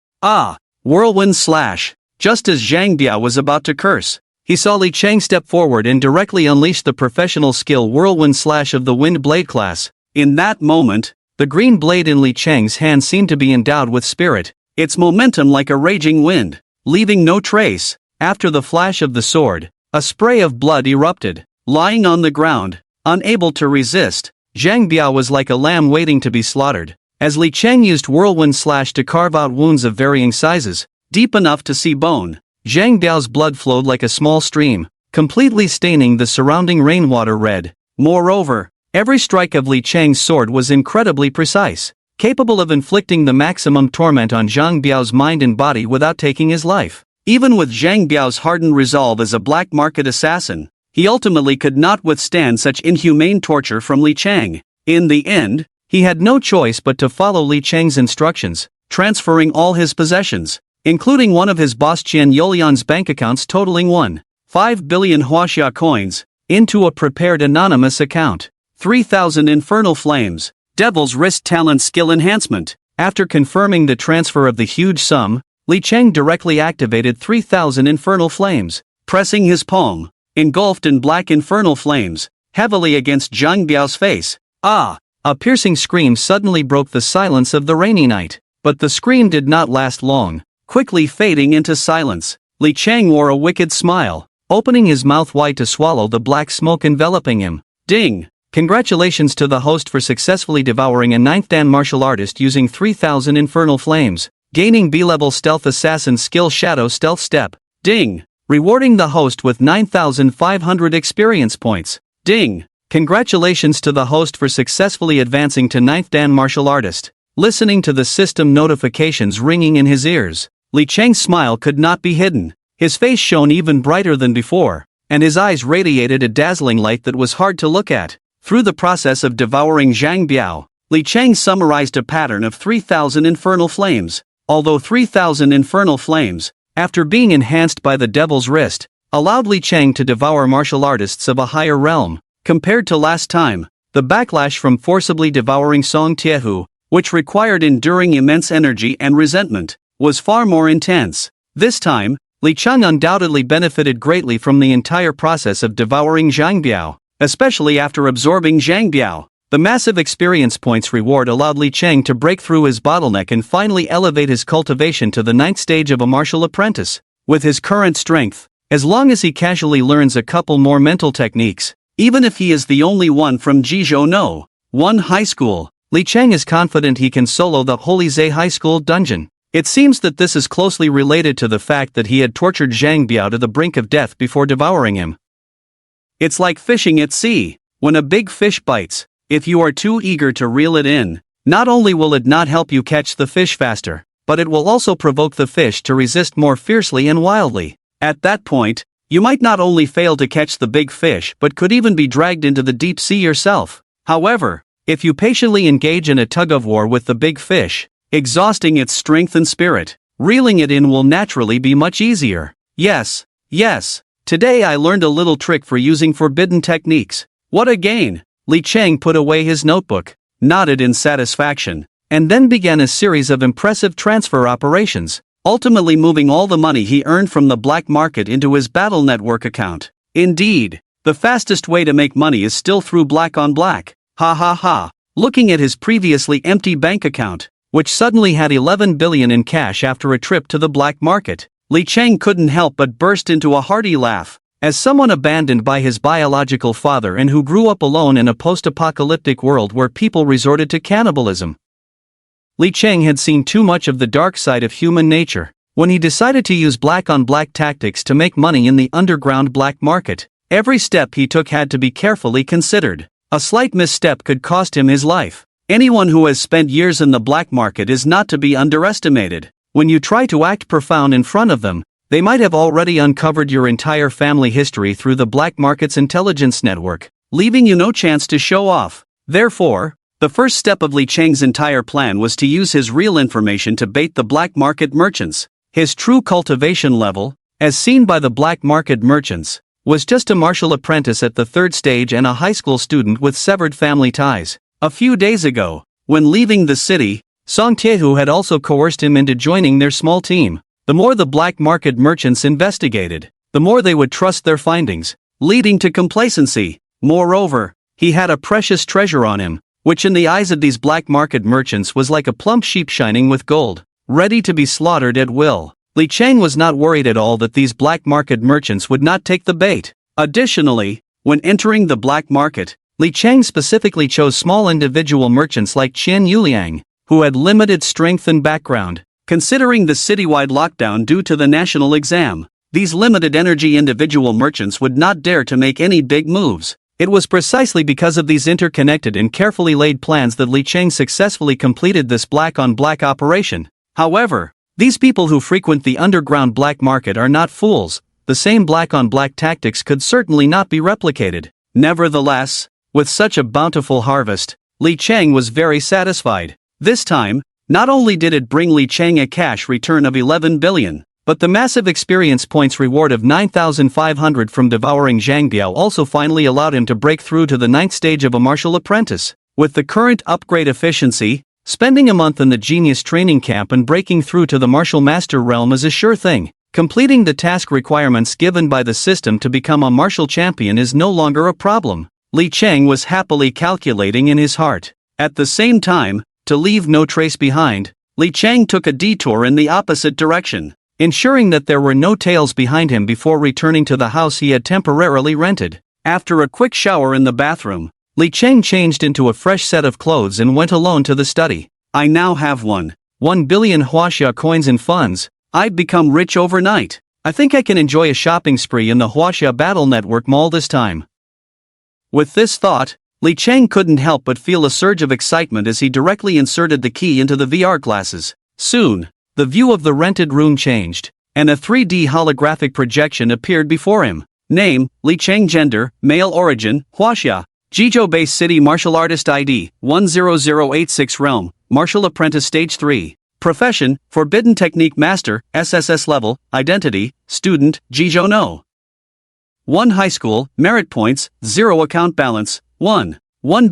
Whirlwind slash. Just as Zhang Biao was about to curse, he saw Li Chang step forward and directly unleash the professional skill Whirlwind Slash of the Wind Blade class. In that moment, the green blade in Li Chang's hand seemed to be endowed with spirit, its momentum like a raging wind, leaving no trace. After the flash of the sword, a spray of blood erupted. Lying on the ground, unable to resist, Zhang Biao was like a lamb waiting to be slaughtered. As Li Chang used Whirlwind Slash to carve out wounds of varying sizes, deep enough to see bone, Zhang Biao's blood flowed like a small stream, completely staining the surrounding rainwater red. Moreover, every strike of Li Chang's sword was incredibly precise, capable of inflicting the maximum torment on Zhang Biao's mind and body without taking his life. Even with Zhang Biao's hardened resolve as a black market assassin, he ultimately could not withstand such inhumane torture from Li Chang. In the end, he had no choice but to follow Li Chang's instructions, transferring all his possessions, including one of his boss Qian Yuliang's bank accounts totaling 1.5 billion Huaxia coins, into a prepared anonymous account. 3,000 infernal flames, Devil's Wrist talent skill enhancement. After confirming the transfer of the huge sum, Li Chang directly activated 3,000 infernal flames, pressing his palm, engulfed in black infernal flames, heavily against Zhang Biao's face. A piercing scream suddenly broke the silence of the rainy night. But the scream did not last long, quickly fading into silence. Li Chang wore a wicked smile, opening his mouth wide to swallow the black smoke enveloping him. Ding! Congratulations to the host for successfully devouring a 9th Dan martial artist using 3,000 infernal flames, gaining B-level stealth assassin skill Shadow Stealth Step. Ding! Rewarding the host with 9,500 experience points. Ding! Congratulations to the host for successfully advancing to 9th Dan martial artist. Listening to the system notifications ringing in his ears, Li Chang's smile could not be hidden. His face shone even brighter than before, and his eyes radiated a dazzling light that was hard to look at. Through the process of devouring Zhang Biao, Li Chang summarized a pattern of 3,000 infernal flames. Although 3,000 infernal flames, after being enhanced by the Devil's Wrist, allowed Li Chang to devour martial artists of a higher realm. Compared to last time, the backlash from forcibly devouring Song Tiehu, which required enduring immense energy and resentment, was far more intense. This time, Li Chang undoubtedly benefited greatly from the entire process of devouring Zhang Biao, especially after absorbing Zhang Biao. The massive experience points reward allowed Li Chang to break through his bottleneck and finally elevate his cultivation to the 9th stage of a martial apprentice. With his current strength, as long as he casually learns a couple more mental techniques, even if he is the only one from Jizhou No. 1 High School, Li Chang is confident he can solo the Holy Zhe High School dungeon. It seems that this is closely related to the fact that he had tortured Zhang Biao to the brink of death before devouring him. It's like fishing at sea. When a big fish bites, if you are too eager to reel it in, not only will it not help you catch the fish faster, but it will also provoke the fish to resist more fiercely and wildly. At that point, you might not only fail to catch the big fish but could even be dragged into the deep sea yourself. However, if you patiently engage in a tug-of-war with the big fish, exhausting its strength and spirit, reeling it in will naturally be much easier. Yes. Today I learned a little trick for using forbidden techniques. What a gain! Li Chang put away his notebook, nodded in satisfaction, and then began a series of impressive transfer operations, ultimately moving all the money he earned from the black market into his Battle Network account. Indeed, the fastest way to make money is still through black on black. Ha ha ha. Looking at his previously empty bank account, which suddenly had 11 billion in cash after a trip to the black market, Li Chang couldn't help but burst into a hearty laugh. As someone abandoned by his biological father and who grew up alone in a post-apocalyptic world where people resorted to cannibalism, Li Chang had seen too much of the dark side of human nature. When he decided to use black-on-black tactics to make money in the underground black market, every step he took had to be carefully considered. A slight misstep could cost him his life. Anyone who has spent years in the black market is not to be underestimated. When you try to act profound in front of them, they might have already uncovered your entire family history through the black market's intelligence network, leaving you no chance to show off. Therefore, the first step of Li Chang's entire plan was to use his real information to bait the black market merchants. His true cultivation level, as seen by the black market merchants, was just a martial apprentice at the 3rd stage and a high school student with severed family ties. A few days ago, when leaving the city, Song Tiehu had also coerced him into joining their small team. The more the black market merchants investigated, the more they would trust their findings, leading to complacency. Moreover, he had a precious treasure on him, which in the eyes of these black market merchants was like a plump sheep shining with gold, ready to be slaughtered at will. Li Chang was not worried at all that these black market merchants would not take the bait. Additionally, when entering the black market, Li Chang specifically chose small individual merchants like Qian Yuliang, who had limited strength and background. Considering the citywide lockdown due to the national exam, these limited energy individual merchants would not dare to make any big moves. It was precisely because of these interconnected and carefully laid plans that Li Chang successfully completed this black-on-black operation. However, these people who frequent the underground black market are not fools. The same black-on-black tactics could certainly not be replicated. Nevertheless, with such a bountiful harvest, Li Chang was very satisfied. This time, not only did it bring Li Chang a cash return of 11 billion, but the massive experience points reward of 9,500 from devouring Zhang Biao also finally allowed him to break through to the 9th stage of a martial apprentice. With the current upgrade efficiency, spending a month in the genius training camp and breaking through to the martial master realm is a sure thing. Completing the task requirements given by the system to become a martial champion is no longer a problem. Li Chang was happily calculating in his heart. At the same time, to leave no trace behind, Li Chang took a detour in the opposite direction, ensuring that there were no tails behind him before returning to the house he had temporarily rented. After a quick shower in the bathroom, Li Chang changed into a fresh set of clothes and went alone to the study. I now have 1 billion Huaxia coins in funds. I'd become rich overnight. I think I can enjoy a shopping spree in the Huaxia Battle Network Mall this time. With this thought, Li Chang couldn't help but feel a surge of excitement as he directly inserted the key into the VR glasses. Soon, the view of the rented room changed, and a 3D holographic projection appeared before him. Name, Li Chang. Gender, male. Origin, Huaxia. Jizhou-based city. Martial artist. ID, 10086. Realm, martial apprentice. Stage 3. Profession, forbidden technique master, Ssslevel. Identity, student, Jizhou No. 1 high school, merit points, 0 account balance, 1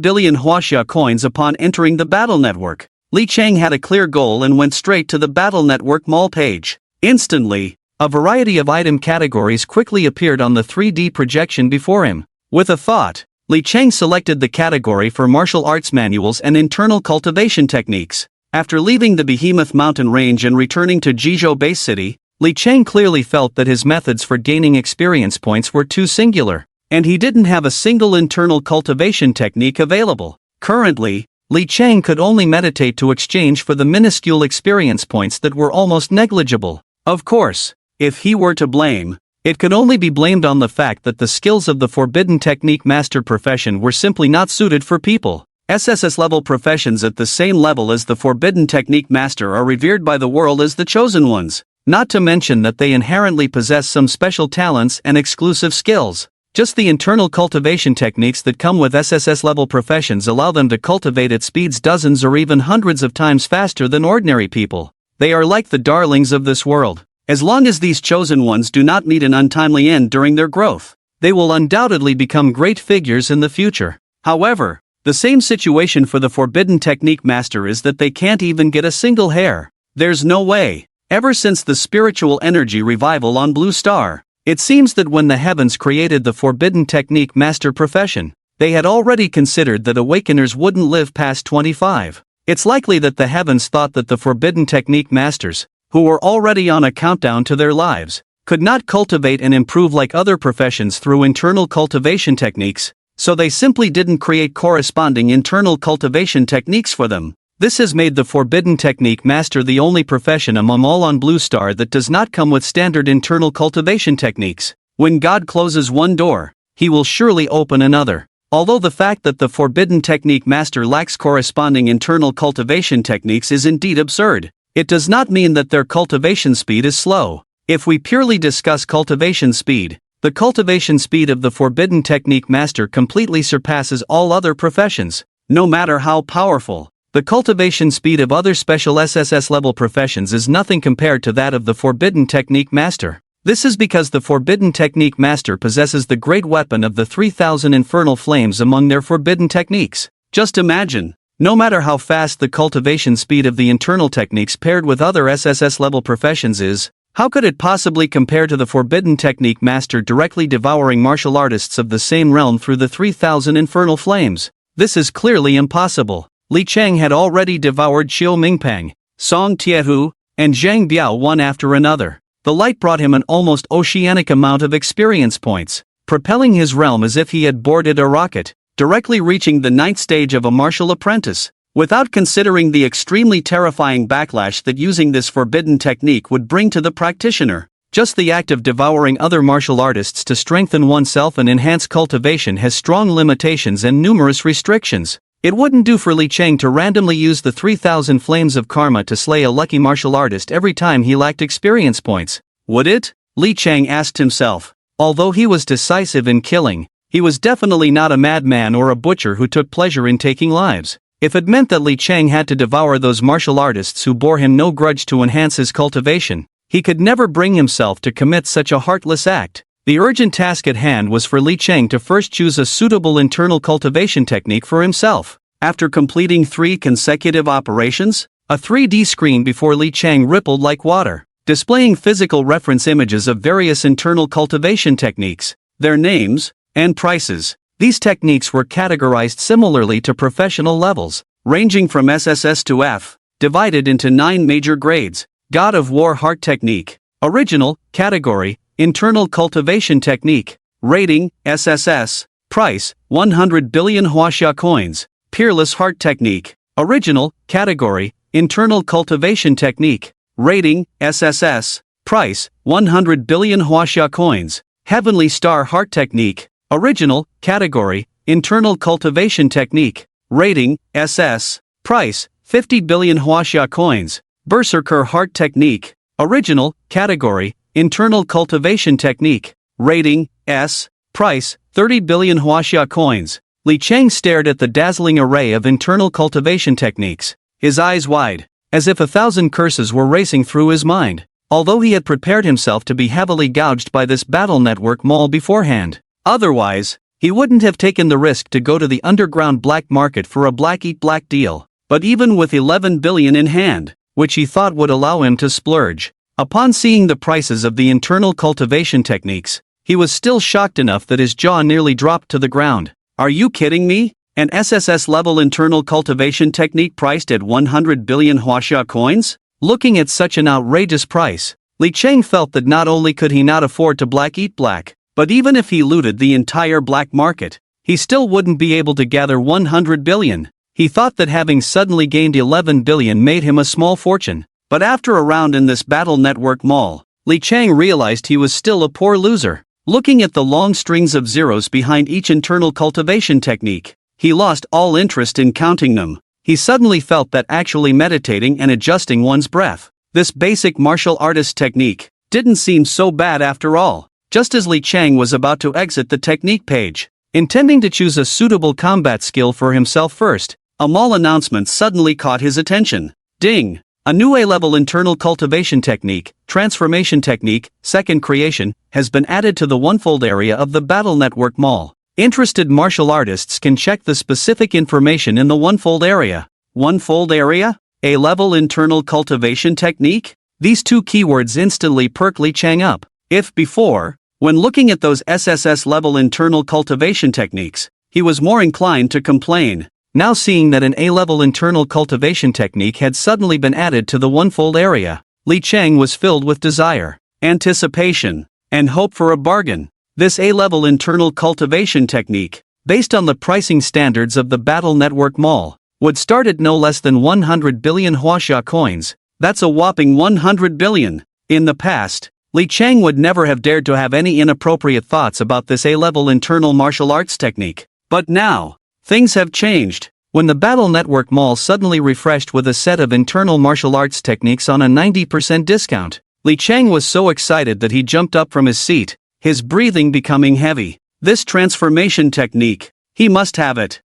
billion huaxia coins upon entering the battle network. Li Chang had a clear goal and went straight to the battle network mall page. Instantly, a variety of item categories quickly appeared on the 3D projection before him. With a thought, Li Chang selected the category for martial arts manuals and internal cultivation techniques. After leaving the Behemoth mountain range and returning to Jizhou base city, Li Chang clearly felt that his methods for gaining experience points were too singular, and he didn't have a single internal cultivation technique available. Currently, Li Chang could only meditate to exchange for the minuscule experience points that were almost negligible. Of course, if he were to blame, it could only be blamed on the fact that the skills of the Forbidden Technique Master profession were simply not suited for people. SSS-level professions at the same level as the Forbidden Technique Master are revered by the world as the chosen ones, not to mention that they inherently possess some special talents and exclusive skills. Just the internal cultivation techniques that come with SSS-level professions allow them to cultivate at speeds dozens or even hundreds of times faster than ordinary people. They are like the darlings of this world. As long as these chosen ones do not meet an untimely end during their growth, they will undoubtedly become great figures in the future. However, the same situation for the Forbidden Technique Master is that they can't even get a single hair. There's no way. Ever since the spiritual energy revival on Blue Star, it seems that when the heavens created the Forbidden Technique Master profession, they had already considered that awakeners wouldn't live past 25. It's likely that the heavens thought that the Forbidden Technique Masters, who were already on a countdown to their lives, could not cultivate and improve like other professions through internal cultivation techniques, so they simply didn't create corresponding internal cultivation techniques for them. This has made the Forbidden Technique Master the only profession among all on Blue Star that does not come with standard internal cultivation techniques. When God closes one door, he will surely open another. Although the fact that the Forbidden Technique Master lacks corresponding internal cultivation techniques is indeed absurd, it does not mean that their cultivation speed is slow. If we purely discuss cultivation speed, the cultivation speed of the Forbidden Technique Master completely surpasses all other professions, no matter how powerful. The cultivation speed of other special SSS-level professions is nothing compared to that of the Forbidden Technique Master. This is because the Forbidden Technique Master possesses the great weapon of the 3000 infernal flames among their forbidden techniques. Just imagine, no matter how fast the cultivation speed of the internal techniques paired with other SSS-level professions is, how could it possibly compare to the Forbidden Technique Master directly devouring martial artists of the same realm through the 3000 infernal flames? This is clearly impossible. Li Chang had already devoured Xiao Mingpang, Song Tiehu, and Zhang Biao one after another. The light brought him an almost oceanic amount of experience points, propelling his realm as if he had boarded a rocket, directly reaching the 9th stage of a martial apprentice. Without considering the extremely terrifying backlash that using this forbidden technique would bring to the practitioner, just the act of devouring other martial artists to strengthen oneself and enhance cultivation has strong limitations and numerous restrictions. It wouldn't do for Li Chang to randomly use the 3000 flames of karma to slay a lucky martial artist every time he lacked experience points, would it? Li Chang asked himself. Although he was decisive in killing, he was definitely not a madman or a butcher who took pleasure in taking lives. If it meant that Li Chang had to devour those martial artists who bore him no grudge to enhance his cultivation, he could never bring himself to commit such a heartless act. The urgent task at hand was for Li Chang to first choose a suitable internal cultivation technique for himself. After completing 3 consecutive operations, a 3D screen before Li Chang rippled like water, displaying physical reference images of various internal cultivation techniques, their names, and prices. These techniques were categorized similarly to professional levels, ranging from SSS to F, divided into 9 major grades. God of War Heart Technique, Original, Category, Internal Cultivation Technique, Rating, SSS, Price, 100 billion huaxia coins, Peerless Heart Technique, Original, Category, Internal Cultivation Technique, Rating, SSS, Price, 100 billion huaxia coins, Heavenly Star Heart Technique, Original, Category, Internal Cultivation Technique, Rating, SS, Price, 50 billion huaxia coins, Berserker Heart Technique, Original, Category, Internal Cultivation Technique, Rating, S, Price, 30 billion huaxia coins. Li Chang stared at the dazzling array of internal cultivation techniques, his eyes wide, as if 1,000 curses were racing through his mind. although he had prepared himself to be heavily gouged by this battle network mall beforehand. Otherwise, he wouldn't have taken the risk to go to the underground black market for a black-eat-black deal. But even with 11 billion in hand, which he thought would allow him to splurge, upon seeing the prices of the internal cultivation techniques, he was still shocked enough that his jaw nearly dropped to the ground. Are you kidding me? An SSS-level internal cultivation technique priced at 100 billion huaxia coins? Looking at such an outrageous price, Li Cheng felt that not only could he not afford to black-eat black, but even if he looted the entire black market, he still wouldn't be able to gather 100 billion. He thought that having suddenly gained 11 billion made him a small fortune. But after a round in this battle network mall, Li Cheng realized he was still a poor loser. Looking at the long strings of zeros behind each internal cultivation technique, he lost all interest in counting them. He suddenly felt that actually meditating and adjusting one's breath, this basic martial artist technique, didn't seem so bad after all. Just as Li Cheng was about to exit the technique page, intending to choose a suitable combat skill for himself first, a mall announcement suddenly caught his attention. Ding! A new A-level internal cultivation technique, transformation technique, second creation, has been added to the one-fold area of the Battle Network Mall. Interested martial artists can check the specific information in the one-fold area. One-fold area? A-level internal cultivation technique? These two keywords instantly perked Li Cheng up. If before, when looking at those SSS-level internal cultivation techniques, he was more inclined to complain, now seeing that an A-level internal cultivation technique had suddenly been added to the one-fold area, Li Cheng was filled with desire, anticipation, and hope for a bargain. This A-level internal cultivation technique, based on the pricing standards of the Battle Network Mall, would start at no less than 100 billion huaxia coins. That's a whopping 100 billion. In the past, Li Cheng would never have dared to have any inappropriate thoughts about this A-level internal martial arts technique. But now, things have changed. When the Battle Network Mall suddenly refreshed with a set of internal martial arts techniques on a 90% discount, Li Cheng was so excited that he jumped up from his seat, his breathing becoming heavy. This transformation technique, he must have it.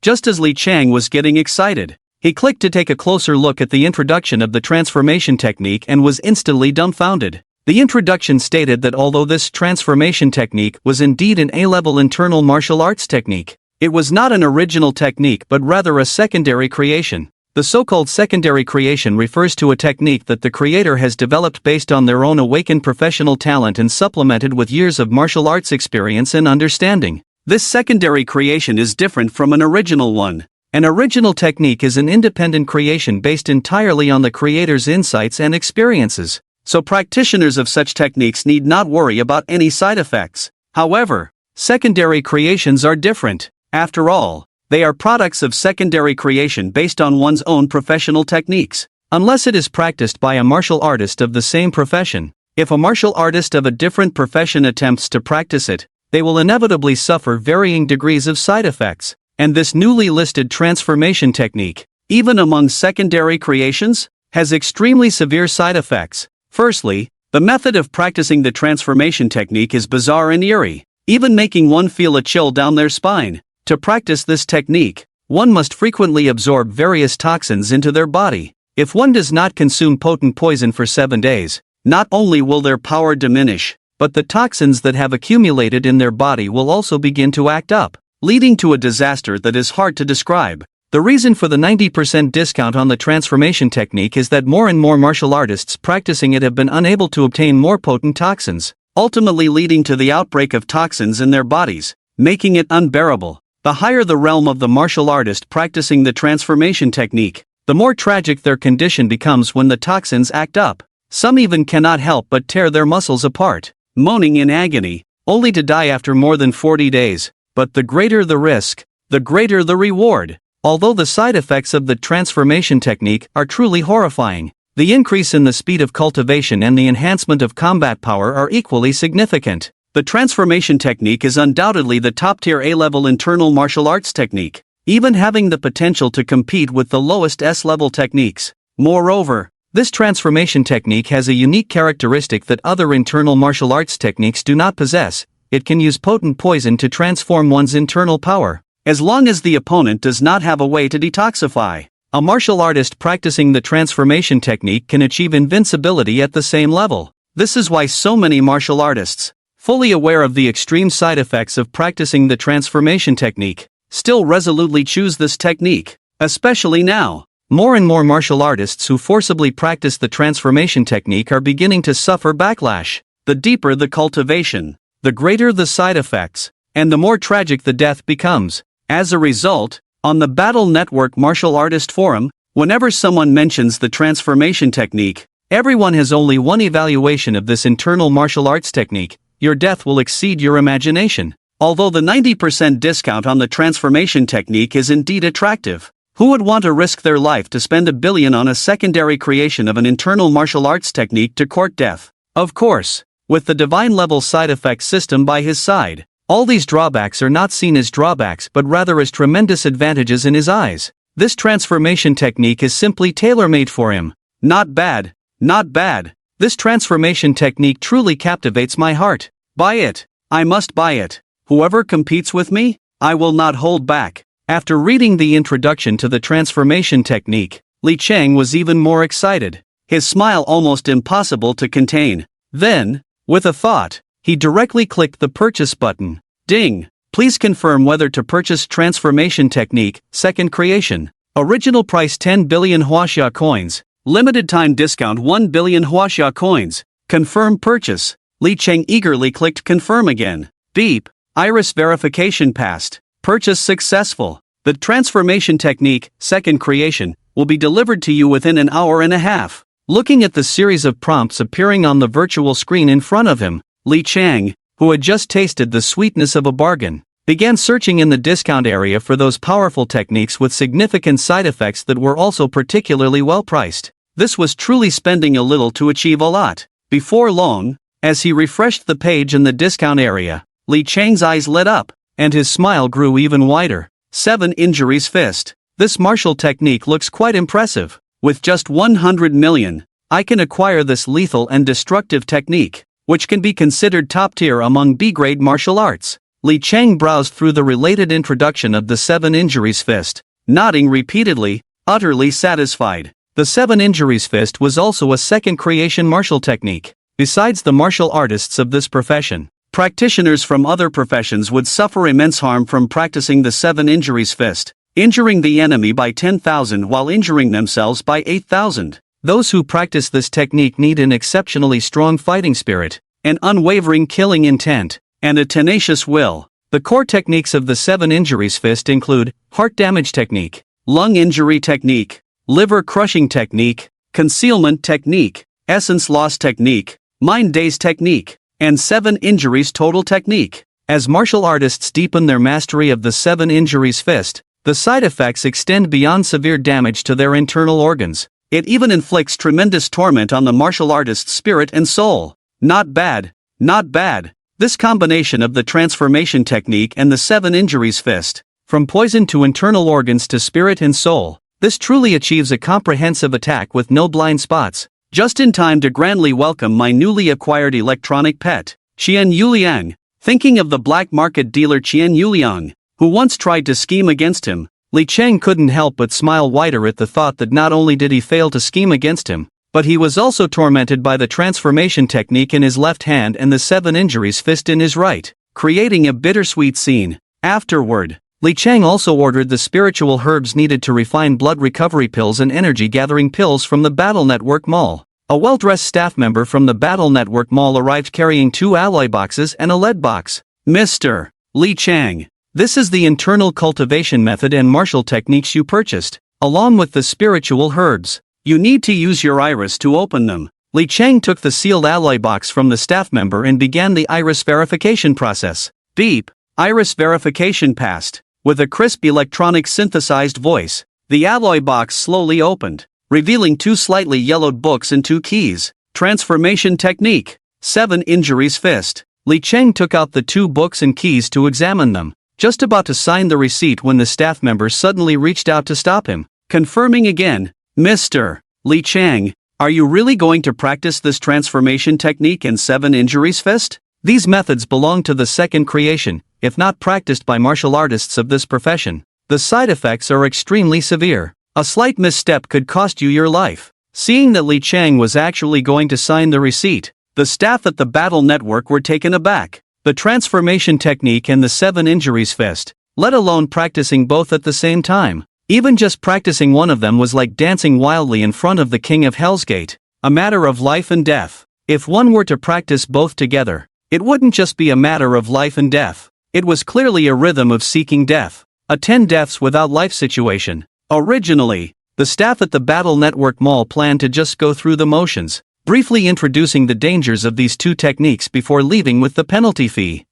Just as Li Cheng was getting excited, he clicked to take a closer look at the introduction of the transformation technique and was instantly dumbfounded. The introduction stated that although this transformation technique was indeed an A-level internal martial arts technique, it was not an original technique but rather a secondary creation. The so-called secondary creation refers to a technique that the creator has developed based on their own awakened professional talent and supplemented with years of martial arts experience and understanding. This secondary creation is different from an original one. An original technique is an independent creation based entirely on the creator's insights and experiences, so practitioners of such techniques need not worry about any side effects. However, secondary creations are different. After all, they are products of secondary creation based on one's own professional techniques. Unless it is practiced by a martial artist of the same profession, if a martial artist of a different profession attempts to practice it, they will inevitably suffer varying degrees of side effects. And this newly listed transformation technique, even among secondary creations, has extremely severe side effects. Firstly, the method of practicing the transformation technique is bizarre and eerie, even making one feel a chill down their spine. To practice this technique, one must frequently absorb various toxins into their body. If one does not consume potent poison for 7 days, not only will their power diminish, but the toxins that have accumulated in their body will also begin to act up, leading to a disaster that is hard to describe. The reason for the 90% discount on the transformation technique is that more and more martial artists practicing it have been unable to obtain more potent toxins, ultimately leading to the outbreak of toxins in their bodies, making it unbearable. The higher the realm of the martial artist practicing the transformation technique, the more tragic their condition becomes when the toxins act up. Some even cannot help but tear their muscles apart, moaning in agony, only to die after more than 40 days. But the greater the risk, the greater the reward. Although the side effects of the transformation technique are truly horrifying, the increase in the speed of cultivation and the enhancement of combat power are equally significant. The transformation technique is undoubtedly the top-tier A-level internal martial arts technique, even having the potential to compete with the lowest S-level techniques. Moreover, this transformation technique has a unique characteristic that other internal martial arts techniques do not possess. It can use potent poison to transform one's internal power, as long as the opponent does not have a way to detoxify. A martial artist practicing the transformation technique can achieve invincibility at the same level. This is why so many martial artists, fully aware of the extreme side effects of practicing the transformation technique, still resolutely choose this technique. Especially now, more and more martial artists who forcibly practice the transformation technique are beginning to suffer backlash. The deeper the cultivation, the greater the side effects, and the more tragic the death becomes. As a result, on the Battle Network Martial Artist Forum, whenever someone mentions the transformation technique, everyone has only one evaluation of this internal martial arts technique: your death will exceed your imagination. Although the 90% discount on the transformation technique is indeed attractive, who would want to risk their life to spend $1 billion on a secondary creation of an internal martial arts technique to court death? Of course, with the divine level side effect system by his side, all these drawbacks are not seen as drawbacks but rather as tremendous advantages in his eyes. This transformation technique is simply tailor-made for him. Not bad, not bad. This transformation technique truly captivates my heart. Buy it. I must buy it. Whoever competes with me, I will not hold back. After reading the introduction to the transformation technique, Li Cheng was even more excited, his smile almost impossible to contain. Then, with a thought, he directly clicked the purchase button. Ding! Please confirm whether to purchase transformation technique, second creation. Original price 10 billion Huaxia coins. Limited time discount 1 billion Huaxia coins. Confirm purchase. Li Cheng eagerly clicked confirm again. Beep. Iris verification passed. Purchase successful. The transformation technique, second creation, will be delivered to you within an hour and a half. Looking at the series of prompts appearing on the virtual screen in front of him, Li Cheng, who had just tasted the sweetness of a bargain, began searching in the discount area for those powerful techniques with significant side effects that were also particularly well priced. This was truly spending a little to achieve a lot. Before long, as he refreshed the page in the discount area, Li Cheng's eyes lit up, and his smile grew even wider. 7 Injuries Fist. This martial technique looks quite impressive. With just 100 million, I can acquire this lethal and destructive technique, which can be considered top tier among B-grade martial arts. Li Cheng browsed through the related introduction of the 7 Injuries Fist, nodding repeatedly, utterly satisfied. The 7 Injuries Fist was also a second creation martial technique. Besides the martial artists of this profession, practitioners from other professions would suffer immense harm from practicing the 7 Injuries Fist, injuring the enemy by 10,000 while injuring themselves by 8,000. Those who practice this technique need an exceptionally strong fighting spirit, an unwavering killing intent, and a tenacious will. The core techniques of the 7 Injuries Fist include heart damage technique, lung injury technique, liver crushing technique, concealment technique, essence loss technique, mind daze technique, and 7 Injuries total technique. As martial artists deepen their mastery of the 7 Injuries Fist, the side effects extend beyond severe damage to their internal organs. It even inflicts tremendous torment on the martial artist's spirit and soul. Not bad, not bad. This combination of the transformation technique and the 7 Injuries Fist, from poison to internal organs to spirit and soul, this truly achieves a comprehensive attack with no blind spots. Just in time to grandly welcome my newly acquired electronic pet, Qian Yuliang. Thinking of the black market dealer Qian Yuliang, who once tried to scheme against him, Li Cheng couldn't help but smile wider at the thought that not only did he fail to scheme against him, but he was also tormented by the transformation technique in his left hand and the 7 Injuries Fist in his right, creating a bittersweet scene. Afterward, Li Cheng also ordered the spiritual herbs needed to refine blood recovery pills and energy-gathering pills from the Battle Network Mall. A well-dressed staff member from the Battle Network Mall arrived carrying 2 alloy boxes and a lead box. Mr. Li Cheng, this is the internal cultivation method and martial techniques you purchased, along with the spiritual herbs. You need to use your iris to open them. Li Cheng took the sealed alloy box from the staff member and began the iris verification process. Beep. Iris verification passed. With a crisp electronic synthesized voice, the alloy box slowly opened, revealing 2 slightly yellowed books and 2 keys. Transformation technique. 7 Injuries Fist. Li Cheng took out the 2 books and keys to examine them, just about to sign the receipt when the staff member suddenly reached out to stop him, confirming again, Mr. Li Cheng, are you really going to practice this transformation technique in 7 Injuries Fist? These methods belong to the second creation. If not practiced by martial artists of this profession, the side effects are extremely severe. A slight misstep could cost you your life. Seeing that Li Chang was actually going to sign the receipt, the staff at the Battle Network were taken aback. The transformation technique and the 7 injuries fist, let alone practicing both at the same time. Even just practicing one of them was like dancing wildly in front of the King of Hell's Gate. A matter of life and death. If one were to practice both together, it wouldn't just be a matter of life and death. It was clearly a rhythm of seeking death. A 10 deaths without life situation. Originally, the staff at the Battle Network Mall planned to just go through the motions, briefly introducing the dangers of these 2 techniques before leaving with the penalty fee.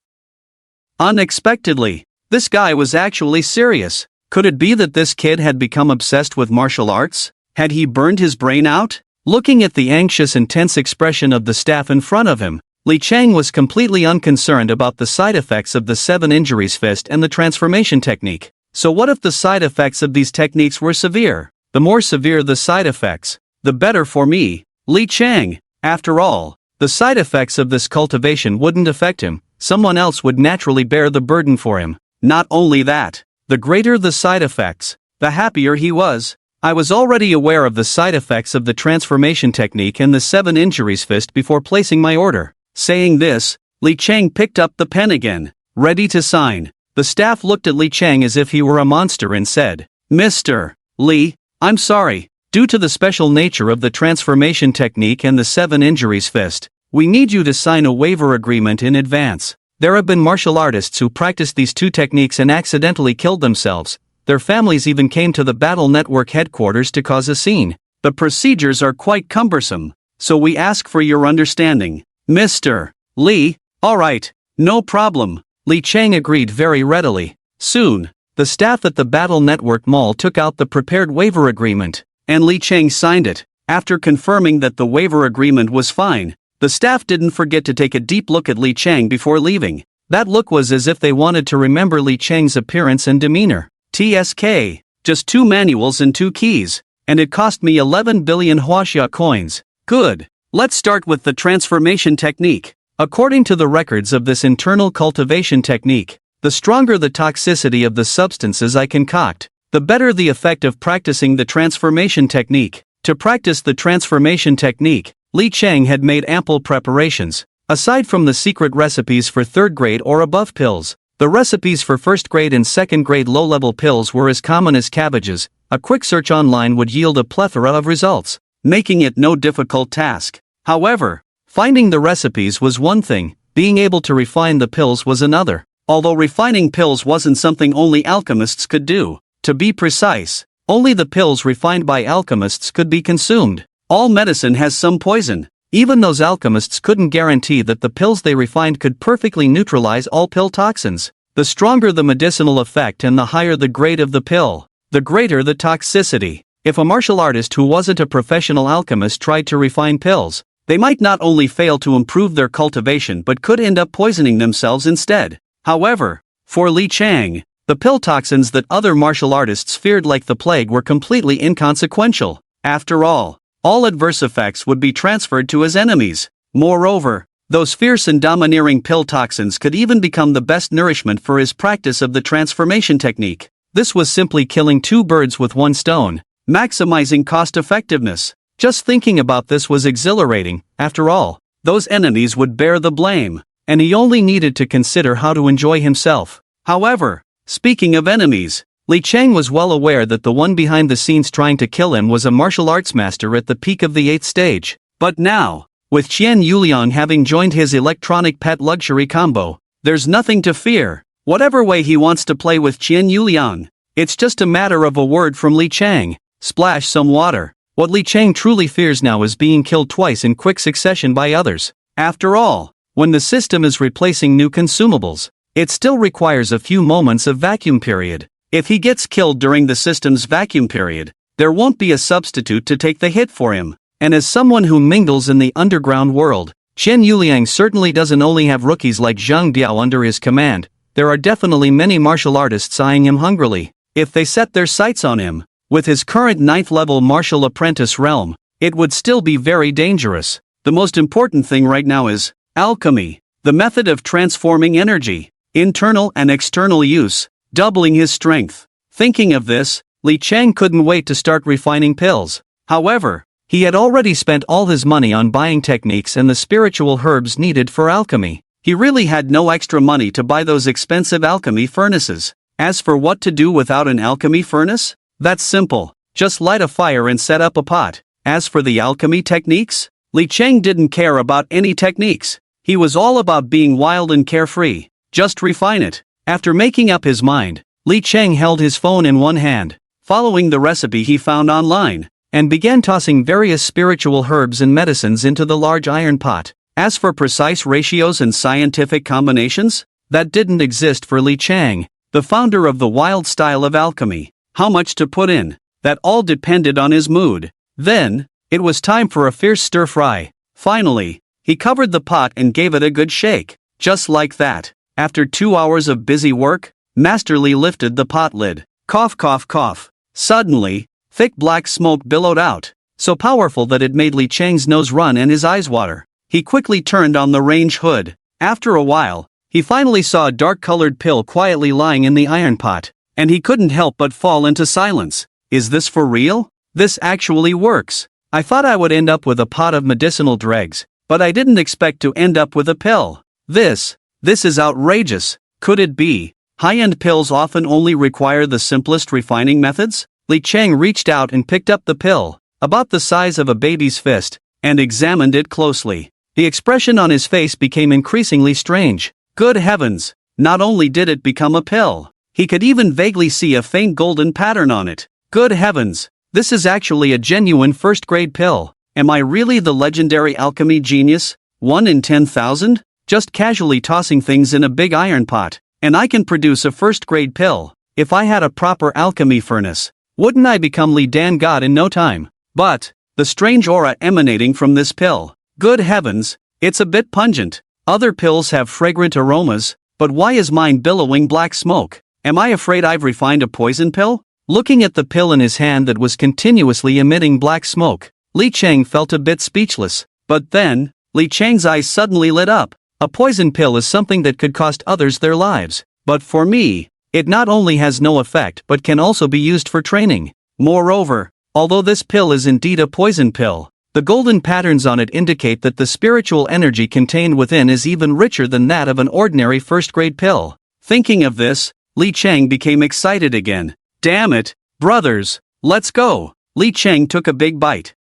Unexpectedly, this guy was actually serious. Could it be that this kid had become obsessed with martial arts? Had he burned his brain out? Looking at the anxious, intense expression of the staff in front of him, Li Chang was completely unconcerned about the side effects of the 7 injuries fist and the transformation technique. So what if the side effects of these techniques were severe? The more severe the side effects, the better for me, Li Chang. After all, the side effects of this cultivation wouldn't affect him. Someone else would naturally bear the burden for him. Not only that, the greater the side effects, the happier he was. I was already aware of the side effects of the transformation technique and the 7 injuries fist before placing my order. Saying this, Li Chang picked up the pen again, ready to sign. The staff looked at Li Chang as if he were a monster and said, "Mr. Li, I'm sorry. Due to the special nature of the transformation technique and the 7 injuries fist, we need you to sign a waiver agreement in advance. There have been martial artists who practiced these 2 techniques and accidentally killed themselves. Their families even came to the Battle Network headquarters to cause a scene. The procedures are quite cumbersome, so we ask for your understanding. Mr. Li." "Alright, no problem," Li Chang agreed very readily. Soon, the staff at the Battle Network Mall took out the prepared waiver agreement, and Li Chang signed it. After confirming that the waiver agreement was fine, the staff didn't forget to take a deep look at Li Chang before leaving. That look was as if they wanted to remember Li Chang's appearance and demeanor. TSK. Just 2 manuals and 2 keys, and it cost me 11 billion Huaxia coins. Good. Let's start with the transformation technique. According to the records of this internal cultivation technique, the stronger the toxicity of the substances I concoct, the better the effect of practicing the transformation technique. To practice the transformation technique, Li Chang had made ample preparations. Aside from the secret recipes for 3rd grade or above pills, the recipes for 1st grade and 2nd grade low-level pills were as common as cabbages. A quick search online would yield a plethora of results, making it no difficult task. However, finding the recipes was one thing, being able to refine the pills was another. Although refining pills wasn't something only alchemists could do. To be precise, only the pills refined by alchemists could be consumed. All medicine has some poison. Even those alchemists couldn't guarantee that the pills they refined could perfectly neutralize all pill toxins. The stronger the medicinal effect and the higher the grade of the pill, the greater the toxicity. If a martial artist who wasn't a professional alchemist tried to refine pills, they might not only fail to improve their cultivation but could end up poisoning themselves instead. However, for Li Chang, the pill toxins that other martial artists feared like the plague were completely inconsequential. After all adverse effects would be transferred to his enemies. Moreover, those fierce and domineering pill toxins could even become the best nourishment for his practice of the transformation technique. This was simply killing 2 birds with 1 stone, maximizing cost effectiveness. Just thinking about this was exhilarating. After all, those enemies would bear the blame, and he only needed to consider how to enjoy himself. However, speaking of enemies, Li Chang was well aware that the one behind the scenes trying to kill him was a martial arts master at the peak of the 8th stage. But now, with Qian Yuliang having joined his electronic pet luxury combo, there's nothing to fear. Whatever way he wants to play with Qian Yuliang, it's just a matter of a word from Li Chang. Splash some water. What Li Chang truly fears now is being killed twice in quick succession by others. After all, when the system is replacing new consumables, it still requires a few moments of vacuum period. If he gets killed during the system's vacuum period, there won't be a substitute to take the hit for him. And as someone who mingles in the underground world, Qian Yuliang certainly doesn't only have rookies like Zhang Diao under his command. There are definitely many martial artists eyeing him hungrily. If they set their sights on him, with his current 9th level martial apprentice realm, it would still be very dangerous. The most important thing right now is alchemy, the method of transforming energy, internal and external use, doubling his strength. Thinking of this, Li Chang couldn't wait to start refining pills. However, he had already spent all his money on buying techniques and the spiritual herbs needed for alchemy. He really had no extra money to buy those expensive alchemy furnaces. As for what to do without an alchemy furnace? That's simple. Just light a fire and set up a pot. As for the alchemy techniques, Li Chang didn't care about any techniques. He was all about being wild and carefree. Just refine it. After making up his mind, Li Chang held his phone in one hand, following the recipe he found online, and began tossing various spiritual herbs and medicines into the large iron pot. As for precise ratios and scientific combinations, that didn't exist for Li Chang, the founder of the wild style of alchemy. How much to put in? That all depended on his mood. Then, it was time for a fierce stir-fry. Finally, he covered the pot and gave it a good shake. Just like that, after 2 hours of busy work, Master Li lifted the pot lid. Cough, cough, cough. Suddenly, thick black smoke billowed out, so powerful that it made Li Chang's nose run and his eyes water. He quickly turned on the range hood. After a while, he finally saw a dark-colored pill quietly lying in the iron pot, and he couldn't help but fall into silence. Is this for real? This actually works. I thought I would end up with a pot of medicinal dregs, but I didn't expect to end up with a pill. This is outrageous. Could it be? High-end pills often only require the simplest refining methods? Li Chang reached out and picked up the pill, about the size of a baby's fist, and examined it closely. The expression on his face became increasingly strange. Good heavens! Not only did it become a pill, he could even vaguely see a faint golden pattern on it. Good heavens! This is actually a genuine first-grade pill. Am I really the legendary alchemy genius? 1 in 10,000? Just casually tossing things in a big iron pot, and I can produce a first-grade pill. If I had a proper alchemy furnace, wouldn't I become Li Dan God in no time? But, the strange aura emanating from this pill. Good heavens, it's a bit pungent. Other pills have fragrant aromas, but why is mine billowing black smoke? Am I afraid I've refined a poison pill? Looking at the pill in his hand that was continuously emitting black smoke, Li Chang felt a bit speechless. But then, Li Chang's eyes suddenly lit up. A poison pill is something that could cost others their lives. But for me, it not only has no effect but can also be used for training. Moreover, although this pill is indeed a poison pill, the golden patterns on it indicate that the spiritual energy contained within is even richer than that of an ordinary first-grade pill. Thinking of this, Li Chang became excited again. Damn it, brothers, let's go. Li Chang took a big bite.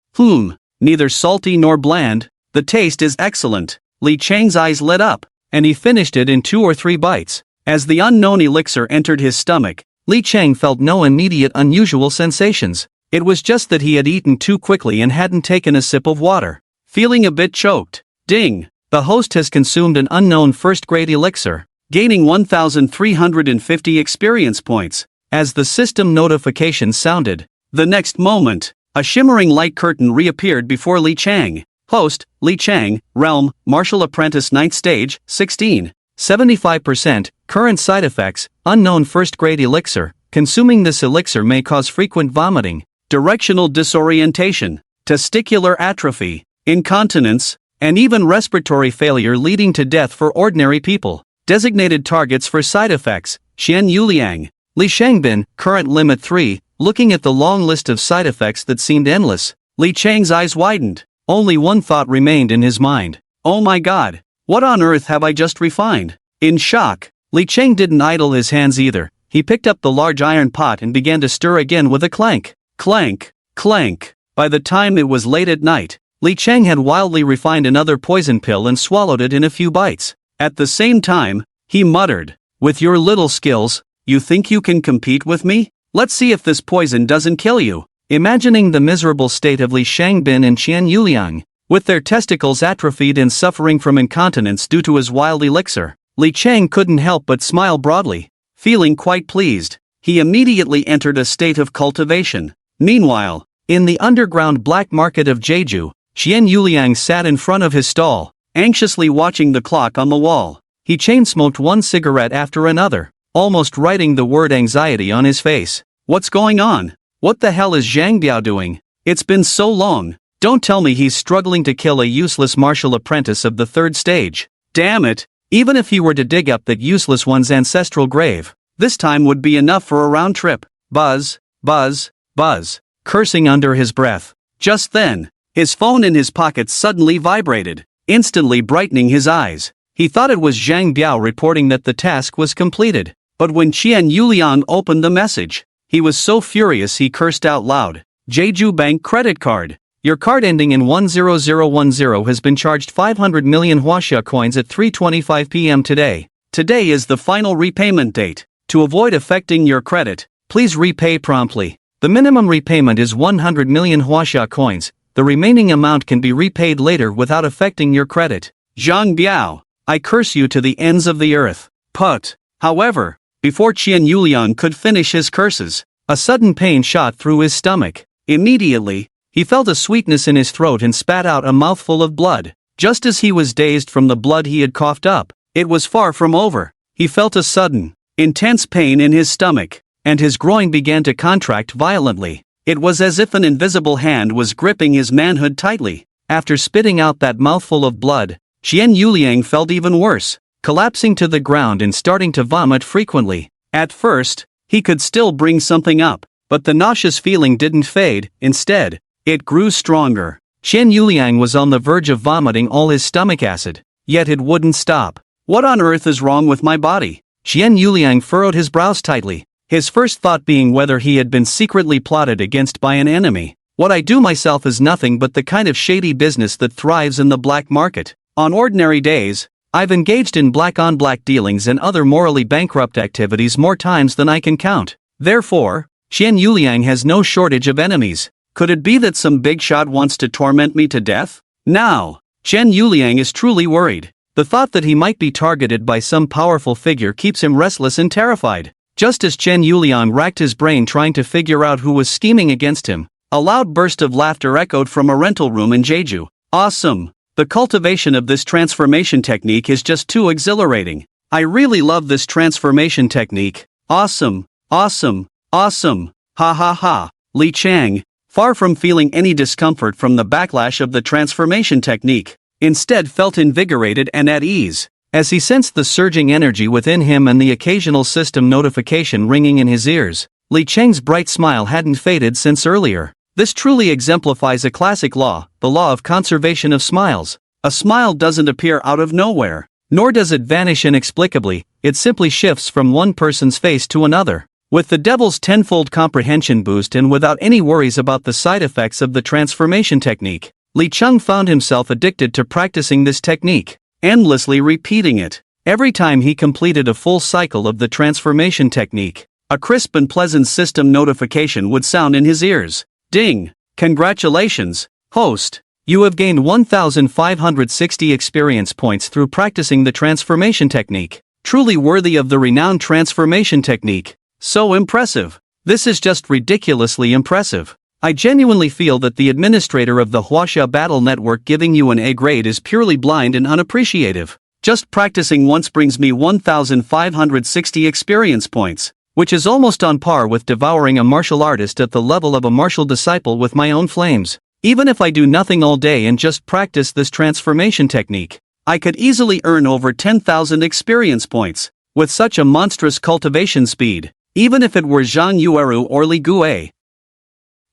Neither salty nor bland, the taste is excellent. Li Chang's eyes lit up, and he finished it in 2 or 3 bites. As the unknown elixir entered his stomach, Li Chang felt no immediate unusual sensations. It was just that he had eaten too quickly and hadn't taken a sip of water. Feeling a bit choked. Ding! The host has consumed an unknown first-grade elixir, gaining 1,350 experience points. As the system notification sounded, the next moment, a shimmering light curtain reappeared before Li Chang. Host, Li Chang, Realm, Martial Apprentice 9th Stage, 16. 75%, current side effects, unknown first-grade elixir. Consuming this elixir may cause frequent vomiting, directional disorientation, testicular atrophy, incontinence, and even respiratory failure leading to death for ordinary people. Designated targets for side effects, Xian Yuliang. Li Shangbin, current limit 3, looking at the long list of side effects that seemed endless, Li Chang's eyes widened. Only one thought remained in his mind. Oh my god, what on earth have I just refined? In shock, Li Chang didn't idle his hands either. He picked up the large iron pot and began to stir again with a clank. Clank, clank. By the time it was late at night, Li Chang had wildly refined another poison pill and swallowed it in a few bites. At the same time, he muttered, "With your little skills, you think you can compete with me? Let's see if this poison doesn't kill you." Imagining the miserable state of Li Shangbin and Qian Yuliang, with their testicles atrophied and suffering from incontinence due to his wild elixir, Li Chang couldn't help but smile broadly. Feeling quite pleased, he immediately entered a state of cultivation. Meanwhile, in the underground black market of Jeju, Qian Yuliang sat in front of his stall, anxiously watching the clock on the wall. He chain-smoked one cigarette after another, almost writing the word anxiety on his face. What's going on? What the hell is Zhang Biao doing? It's been so long. Don't tell me he's struggling to kill a useless martial apprentice of the 3rd stage. Damn it, even if he were to dig up that useless one's ancestral grave, this time would be enough for a round trip. Buzz, buzz, buzz, cursing under his breath. Just then, his phone in his pocket suddenly vibrated, instantly brightening his eyes. He thought it was Zhang Biao reporting that the task was completed. But when Qian Yuliang opened the message, he was so furious he cursed out loud. Jeju Bank credit card. Your card ending in 10010 has been charged 500 million Huaxia coins at 3:25 p.m. today. Today is the final repayment date. To avoid affecting your credit, please repay promptly. The minimum repayment is 100 million Huaxia coins. The remaining amount can be repaid later without affecting your credit. Zhang Biao, I curse you to the ends of the earth. Put. However, before Qian Yuliang could finish his curses, a sudden pain shot through his stomach. Immediately, he felt a sweetness in his throat and spat out a mouthful of blood. Just as he was dazed from the blood he had coughed up, it was far from over. He felt a sudden, intense pain in his stomach, and his groin began to contract violently. It was as if an invisible hand was gripping his manhood tightly. After spitting out that mouthful of blood, Qian Yuliang felt even worse, collapsing to the ground and starting to vomit frequently. At first, he could still bring something up, but the nauseous feeling didn't fade. Instead, it grew stronger. Qian Yuliang was on the verge of vomiting all his stomach acid, yet it wouldn't stop. What on earth is wrong with my body? Qian Yuliang furrowed his brows tightly, his first thought being whether he had been secretly plotted against by an enemy. What I do myself is nothing but the kind of shady business that thrives in the black market. On ordinary days, I've engaged in black-on-black dealings and other morally bankrupt activities more times than I can count. Therefore, Qian Yuliang has no shortage of enemies. Could it be that some big shot wants to torment me to death? Now, Qian Yuliang is truly worried. The thought that he might be targeted by some powerful figure keeps him restless and terrified. Just as Qian Yuliang racked his brain trying to figure out who was scheming against him, a loud burst of laughter echoed from a rental room in Jeju. Awesome! The cultivation of this transformation technique is just too exhilarating. I really love this transformation technique. Awesome, awesome, awesome, ha ha ha. Li Chang, far from feeling any discomfort from the backlash of the transformation technique, instead felt invigorated and at ease, as he sensed the surging energy within him and the occasional system notification ringing in his ears. Li Chang's bright smile hadn't faded since earlier. This truly exemplifies a classic law, the law of conservation of smiles. A smile doesn't appear out of nowhere, nor does it vanish inexplicably, it simply shifts from one person's face to another. With the devil's tenfold comprehension boost and without any worries about the side effects of the transformation technique, Li Chang found himself addicted to practicing this technique, endlessly repeating it. Every time he completed a full cycle of the transformation technique, a crisp and pleasant system notification would sound in his ears. Ding! Congratulations, host! You have gained 1,560 experience points through practicing the transformation technique. Truly worthy of the renowned transformation technique. So impressive. This is just ridiculously impressive. I genuinely feel that the administrator of the Huaxia Battle Network giving you an A grade is purely blind and unappreciative. Just practicing once brings me 1,560 experience points, which is almost on par with devouring a martial artist at the level of a martial disciple with my own flames. Even if I do nothing all day and just practice this transformation technique, I could easily earn over 10,000 experience points, with such a monstrous cultivation speed, even if it were Zhang Yueru or Li Gue.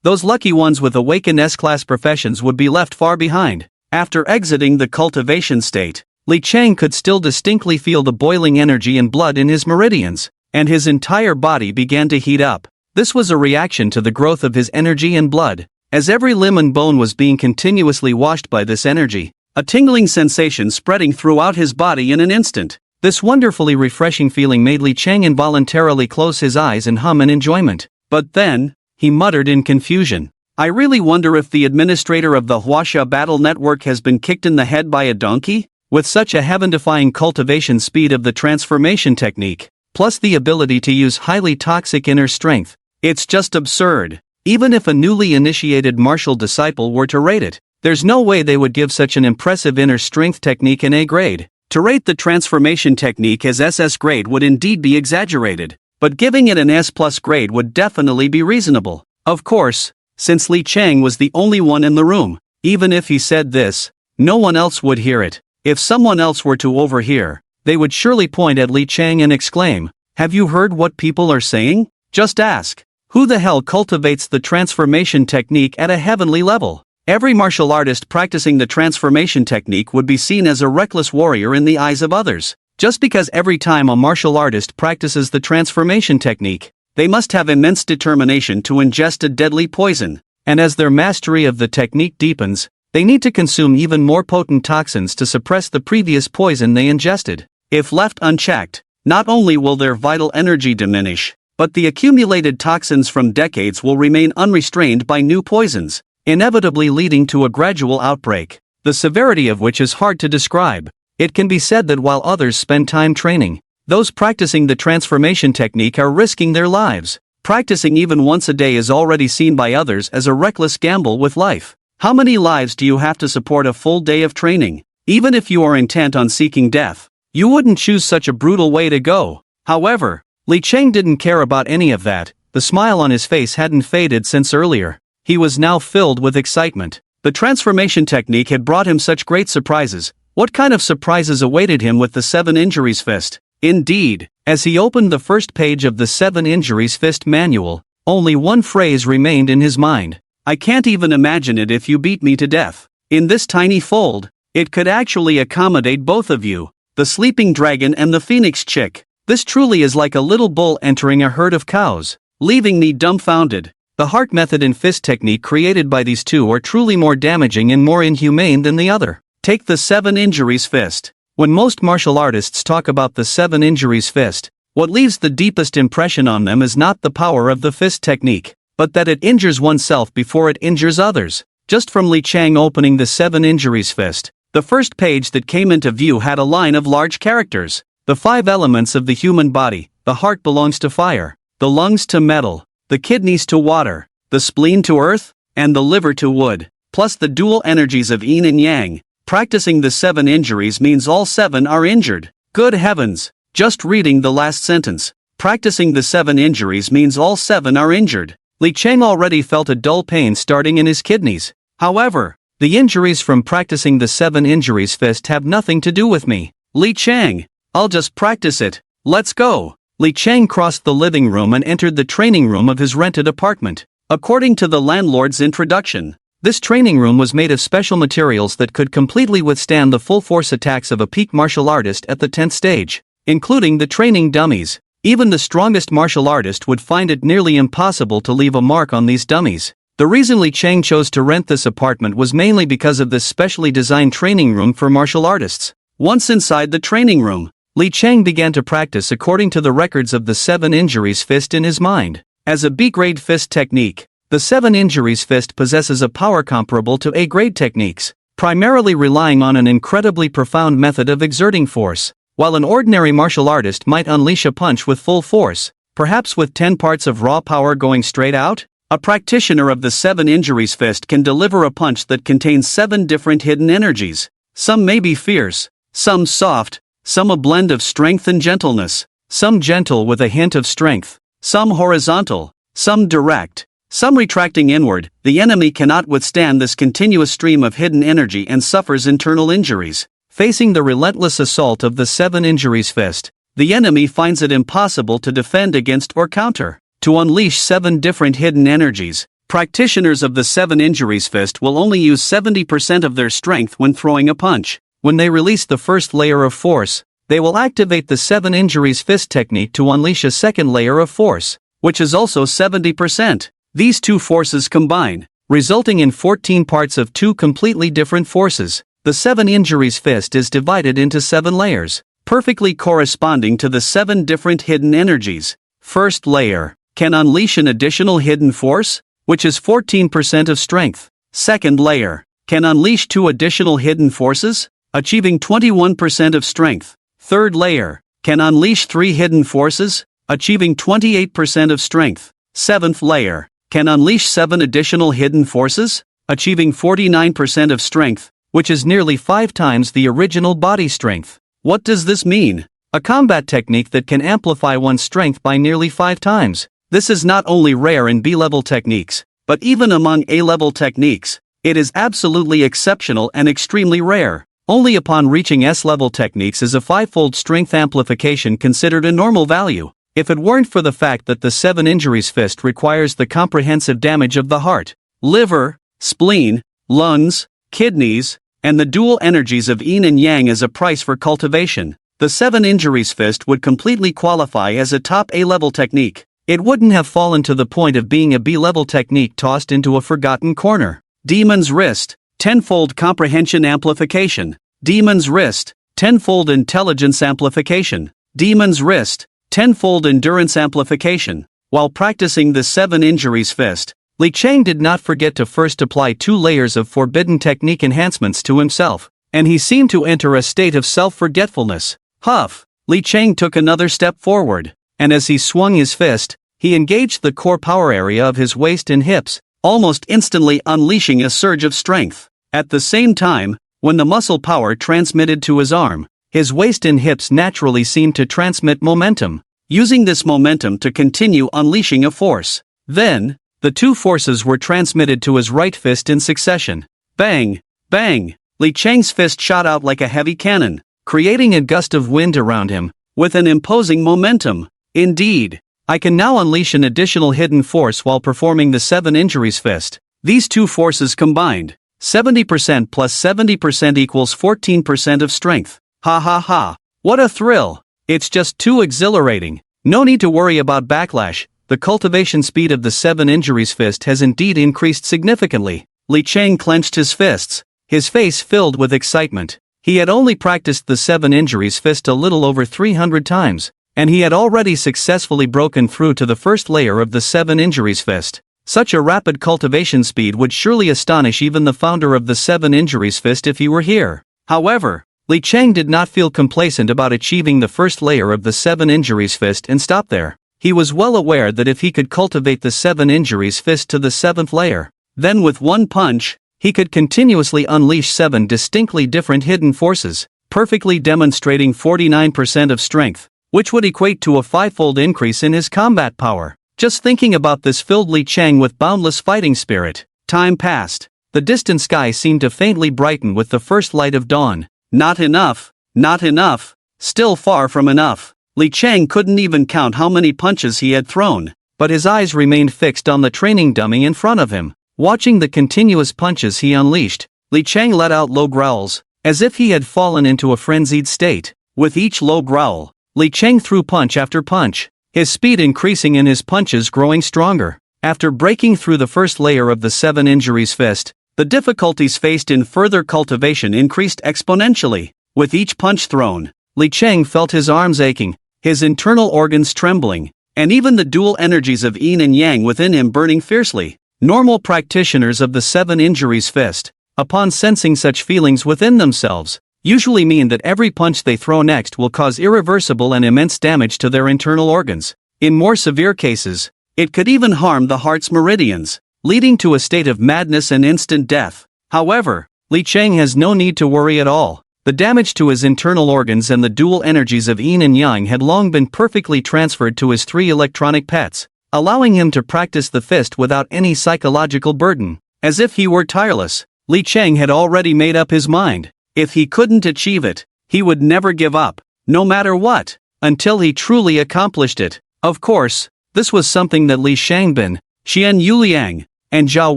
Those lucky ones with awakened S-class professions would be left far behind. After exiting the cultivation state, Li Chang could still distinctly feel the boiling energy and blood in his meridians, and his entire body began to heat up. This was a reaction to the growth of his energy and blood. As every limb and bone was being continuously washed by this energy, a tingling sensation spreading throughout his body in an instant. This wonderfully refreshing feeling made Li Chang involuntarily close his eyes and hum in enjoyment. But then, he muttered in confusion, I really wonder if the administrator of the Huaxia Battle Network has been kicked in the head by a donkey? With such a heaven-defying cultivation speed of the transformation technique, plus the ability to use highly toxic inner strength, it's just absurd. Even if a newly initiated martial disciple were to rate it, there's no way they would give such an impressive inner strength technique an A grade. To rate the transformation technique as SS grade would indeed be exaggerated, but giving it an S+ grade would definitely be reasonable. Of course, since Li Chang was the only one in the room, even if he said this, no one else would hear it. If someone else were to overhear, they would surely point at Li Chang and exclaim, have you heard what people are saying? Just ask. Who the hell cultivates the transformation technique at a heavenly level? Every martial artist practicing the transformation technique would be seen as a reckless warrior in the eyes of others. Just because every time a martial artist practices the transformation technique, they must have immense determination to ingest a deadly poison, and as their mastery of the technique deepens, they need to consume even more potent toxins to suppress the previous poison they ingested. If left unchecked, not only will their vital energy diminish, but the accumulated toxins from decades will remain unrestrained by new poisons, inevitably leading to a gradual outbreak, the severity of which is hard to describe. It can be said that while others spend time training, those practicing the transformation technique are risking their lives. Practicing even once a day is already seen by others as a reckless gamble with life. How many lives do you have to support a full day of training? Even if you are intent on seeking death, you wouldn't choose such a brutal way to go. However, Li Cheng didn't care about any of that. The smile on his face hadn't faded since earlier. He was now filled with excitement. The transformation technique had brought him such great surprises. What kind of surprises awaited him with the 7 Injuries Fist? Indeed, as he opened the first page of the 7 Injuries Fist manual, only one phrase remained in his mind. I can't even imagine it if you beat me to death. In this tiny fold, it could actually accommodate both of you, the sleeping dragon and the phoenix chick. This truly is like a little bull entering a herd of cows, leaving me dumbfounded. The heart method and fist technique created by these two are truly more damaging and more inhumane than the other. Take the 7 Injuries Fist. When most martial artists talk about the 7 Injuries Fist, what leaves the deepest impression on them is not the power of the fist technique, but that it injures oneself before it injures others. Just from Li Cheng opening the 7 Injuries Fist, the first page that came into view had a line of large characters. The 5 elements of the human body: the heart belongs to fire, the lungs to metal, the kidneys to water, the spleen to earth, and the liver to wood, plus the dual energies of yin and yang. Practicing the 7 injuries means all 7 are injured. Good heavens! Just reading the last sentence. Practicing the 7 injuries means all 7 are injured. Li Cheng already felt a dull pain starting in his kidneys. However, the injuries from practicing the 7 Injuries Fist have nothing to do with me. Li Cheng, I'll just practice it. Let's go. Li Cheng crossed the living room and entered the training room of his rented apartment. According to the landlord's introduction, this training room was made of special materials that could completely withstand the full-force attacks of a peak martial artist at the 10th stage, including the training dummies. Even the strongest martial artist would find it nearly impossible to leave a mark on these dummies. The reason Li Cheng chose to rent this apartment was mainly because of this specially designed training room for martial artists. Once inside the training room, Li Cheng began to practice according to the records of the 7 Injuries Fist in his mind. As a B-grade fist technique, the 7 Injuries Fist possesses a power comparable to A-grade techniques, primarily relying on an incredibly profound method of exerting force. While an ordinary martial artist might unleash a punch with full force, perhaps with 10 parts of raw power going straight out, a practitioner of the 7 Injuries Fist can deliver a punch that contains 7 different hidden energies. Some may be fierce, some soft, some a blend of strength and gentleness, some gentle with a hint of strength, some horizontal, some direct, some retracting inward. The enemy cannot withstand this continuous stream of hidden energy and suffers internal injuries. Facing the relentless assault of the 7 Injuries Fist, the enemy finds it impossible to defend against or counter. To unleash 7 different hidden energies, practitioners of the 7 Injuries Fist will only use 70% of their strength when throwing a punch. When they release the first layer of force, they will activate the 7 Injuries Fist technique to unleash a second layer of force, which is also 70%. These two forces combine, resulting in 14 parts of 2 completely different forces. The 7 Injuries Fist is divided into 7 layers, perfectly corresponding to the 7 different hidden energies. First layer can unleash an additional hidden force, which is 14% of strength. Second layer can unleash 2 additional hidden forces, achieving 21% of strength. Third layer can unleash 3 hidden forces, achieving 28% of strength. Seventh layer can unleash 7 additional hidden forces, achieving 49% of strength, which is nearly 5 times the original body strength. What does this mean? A combat technique that can amplify one's strength by nearly 5 times. This is not only rare in B-level techniques, but even among A-level techniques, it is absolutely exceptional and extremely rare. Only upon reaching S-level techniques is a 5-fold strength amplification considered a normal value. if it weren't for the fact that the 7 injuries fist requires the comprehensive damage of the heart, liver, spleen, lungs, kidneys, and the dual energies of yin and yang as a price for cultivation, the 7 injuries fist would completely qualify as a top A-level technique. It wouldn't have fallen to the point of being a B-level technique tossed into a forgotten corner. Demon's Wrist, tenfold comprehension amplification. Demon's Wrist, tenfold intelligence amplification. Demon's Wrist, tenfold endurance amplification. While practicing the 7 injuries fist, Li Chang did not forget to first apply 2 layers of forbidden technique enhancements to himself, and he seemed to enter a state of self-forgetfulness. Huff! Li Chang took another step forward, and as he swung his fist, he engaged the core power area of his waist and hips, almost instantly unleashing a surge of strength. At the same time, when the muscle power transmitted to his arm, his waist and hips naturally seemed to transmit momentum, using this momentum to continue unleashing a force. Then, the 2 forces were transmitted to his right fist in succession. Bang! Bang! Li Chang's fist shot out like a heavy cannon, creating a gust of wind around him, with an imposing momentum. Indeed, I can now unleash an additional hidden force while performing the 7 injuries fist. These 2 forces combined, 70% plus 70% equals 14% of strength. Ha ha ha. What a thrill! It's just too exhilarating. No need to worry about backlash. The cultivation speed of the 7 injuries fist has indeed increased significantly. Li Chang clenched his fists, his face filled with excitement. He had only practiced the 7 injuries fist a little over 300 times, and he had already successfully broken through to the first layer of the 7 injuries fist. Such a rapid cultivation speed would surely astonish even the founder of the 7 injuries fist if he were here. However, Li Chang did not feel complacent about achieving the first layer of the 7 injuries fist and stop there. He was well aware that if he could cultivate the 7 injuries fist to the 7th layer, then with one punch, he could continuously unleash 7 distinctly different hidden forces, perfectly demonstrating 49% of strength, which would equate to a 5-fold increase in his combat power. Just thinking about this filled Li Chang with boundless fighting spirit. Time passed. The distant sky seemed to faintly brighten with the first light of dawn. Not enough, not enough, still far from enough. Li Chang couldn't even count how many punches he had thrown, but his eyes remained fixed on the training dummy in front of him. Watching the continuous punches he unleashed, Li Chang let out low growls, as if he had fallen into a frenzied state. With each low growl, Li Chang threw punch after punch, his speed increasing and his punches growing stronger. After breaking through the first layer of the 7 injuries fist, the difficulties faced in further cultivation increased exponentially. With each punch thrown, Li Chang felt his arms aching, his internal organs trembling, and even the dual energies of yin and yang within him burning fiercely. Normal practitioners of the 7 injuries fist, upon sensing such feelings within themselves, usually mean that every punch they throw next will cause irreversible and immense damage to their internal organs. In more severe cases, it could even harm the heart's meridians, leading to a state of madness and instant death. However, Li Chang has no need to worry at all. The damage to his internal organs and the dual energies of yin and yang had long been perfectly transferred to his 3 electronic pets, allowing him to practice the fist without any psychological burden. As if he were tireless, Li Chang had already made up his mind. If he couldn't achieve it, he would never give up, no matter what, until he truly accomplished it. Of course, this was something that Li Shangbin, Xian Yuliang, and Zhao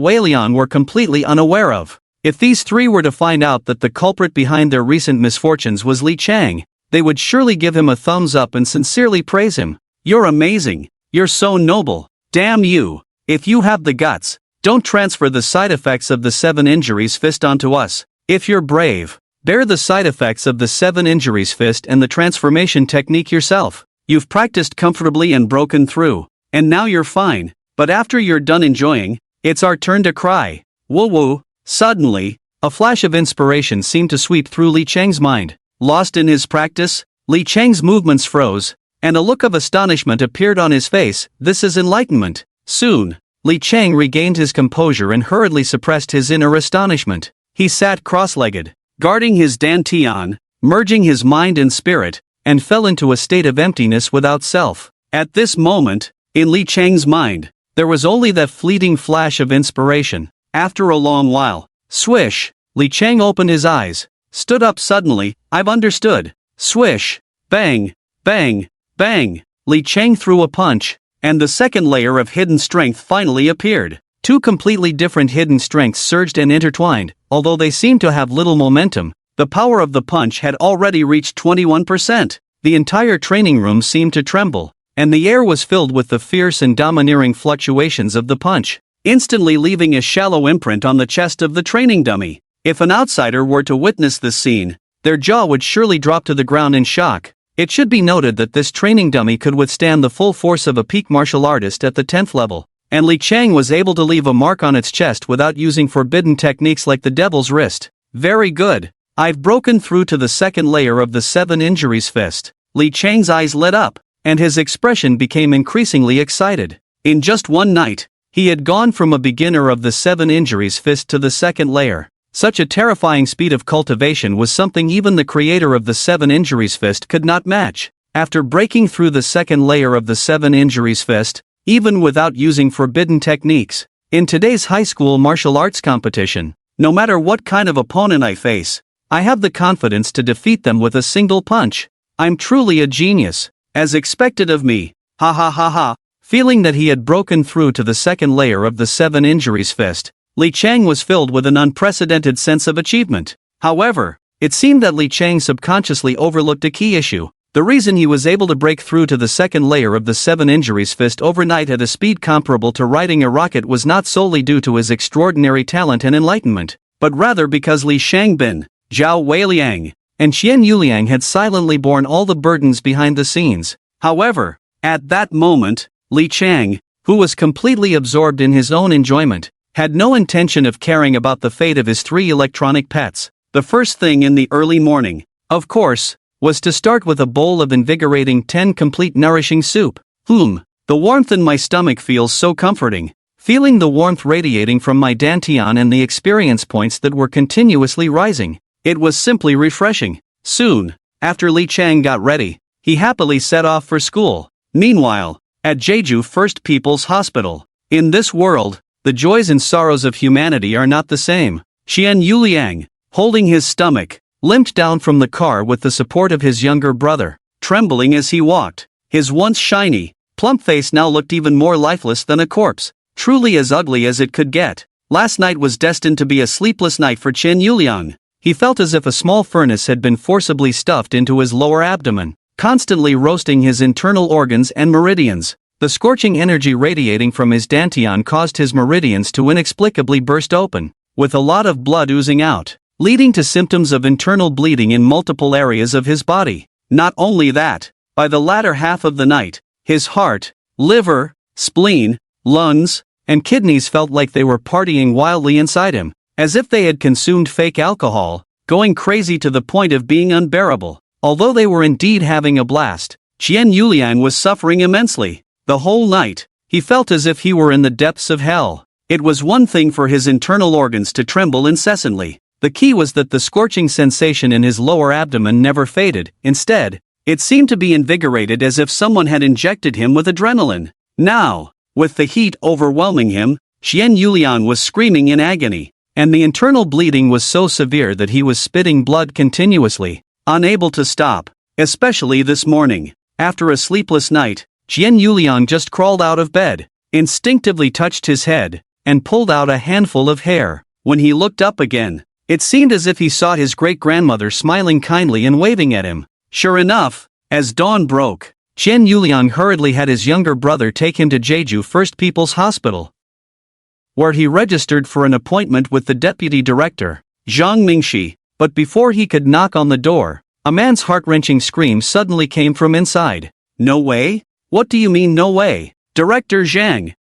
Weilian were completely unaware of. If these 3 were to find out that the culprit behind their recent misfortunes was Li Chang, they would surely give him a thumbs up and sincerely praise him. "You're amazing. You're so noble. Damn you. If you have the guts, don't transfer the side effects of the 7 injuries fist onto us. If you're brave, bear the side effects of the 7 injuries fist and the transformation technique yourself. You've practiced comfortably and broken through, and now you're fine. But after you're done enjoying, it's our turn to cry. Woo woo." Suddenly, a flash of inspiration seemed to sweep through Li Chang's mind. Lost in his practice, Li Chang's movements froze, and a look of astonishment appeared on his face. This is enlightenment. Soon, Li Chang regained his composure and hurriedly suppressed his inner astonishment. He sat cross-legged, guarding his dantian, merging his mind and spirit, and fell into a state of emptiness without self. At this moment, in Li Chang's mind, there was only that fleeting flash of inspiration. After a long while, swish, Li Chang opened his eyes, stood up suddenly. "I've understood." Swish, bang, bang, bang. Li Chang threw a punch, and the second layer of hidden strength finally appeared. Two completely different hidden strengths surged and intertwined. Although they seemed to have little momentum, the power of the punch had already reached 21%. The entire training room seemed to tremble, and the air was filled with the fierce and domineering fluctuations of the punch, instantly leaving a shallow imprint on the chest of the training dummy. If an outsider were to witness this scene, their jaw would surely drop to the ground in shock. It should be noted that this training dummy could withstand the full force of a peak martial artist at the 10th level, and Li Chang was able to leave a mark on its chest without using forbidden techniques like the devil's wrist. Very good. I've broken through to the second layer of the 7 injuries fist. Li Chang's eyes lit up, and his expression became increasingly excited. In just one night, he had gone from a beginner of the 7 injuries fist to the second layer. Such a terrifying speed of cultivation was something even the creator of the 7 injuries fist could not match. After breaking through the second layer of the 7 injuries fist, even without using forbidden techniques, in today's high school martial arts competition, no matter what kind of opponent I face, I have the confidence to defeat them with a single punch. I'm truly a genius, as expected of me. Ha ha ha ha. Feeling that he had broken through to the second layer of the 7 injuries fist, Li Chang was filled with an unprecedented sense of achievement. However, it seemed that Li Chang subconsciously overlooked a key issue. The reason he was able to break through to the second layer of the 7 injuries fist overnight at a speed comparable to riding a rocket was not solely due to his extraordinary talent and enlightenment, but rather because Li Shangbin, Zhao Weiliang, and Qian Yuliang had silently borne all the burdens behind the scenes. However, at that moment, Li Chang, who was completely absorbed in his own enjoyment, had no intention of caring about the fate of his 3 electronic pets. The first thing in the early morning, of course, was to start with a bowl of invigorating 10 complete nourishing soup. The warmth in my stomach feels so comforting. Feeling the warmth radiating from my dantian and the experience points that were continuously rising, it was simply refreshing. Soon, after Li Chang got ready, he happily set off for school. Meanwhile, at Jeju First People's Hospital, in this world, the joys and sorrows of humanity are not the same. Qian Yuliang, holding his stomach, limped down from the car with the support of his younger brother, trembling as he walked. His once shiny, plump face now looked even more lifeless than a corpse, truly as ugly as it could get. Last night was destined to be a sleepless night for Qian Yuliang. He felt as if a small furnace had been forcibly stuffed into his lower abdomen, constantly roasting his internal organs and meridians. The scorching energy radiating from his dantian caused his meridians to inexplicably burst open, with a lot of blood oozing out, leading to symptoms of internal bleeding in multiple areas of his body. Not only that, by the latter half of the night, his heart, liver, spleen, lungs, and kidneys felt like they were partying wildly inside him, as if they had consumed fake alcohol, going crazy to the point of being unbearable. Although they were indeed having a blast, Qian Yuliang was suffering immensely. The whole night, he felt as if he were in the depths of hell. It was one thing for his internal organs to tremble incessantly. The key was that the scorching sensation in his lower abdomen never faded. Instead, it seemed to be invigorated as if someone had injected him with adrenaline. Now, with the heat overwhelming him, Qian Yuliang was screaming in agony, and the internal bleeding was so severe that he was spitting blood continuously, unable to stop. Especially this morning, after a sleepless night, Qian Yuliang just crawled out of bed, instinctively touched his head, and pulled out a handful of hair. When he looked up again, it seemed as if he saw his great-grandmother smiling kindly and waving at him. Sure enough, as dawn broke, Qian Yuliang hurriedly had his younger brother take him to Jeju First People's Hospital, where he registered for an appointment with the deputy director, Zhang Mingxi. But before he could knock on the door, a man's heart-wrenching scream suddenly came from inside. No way? What do you mean no way? Director Zhang,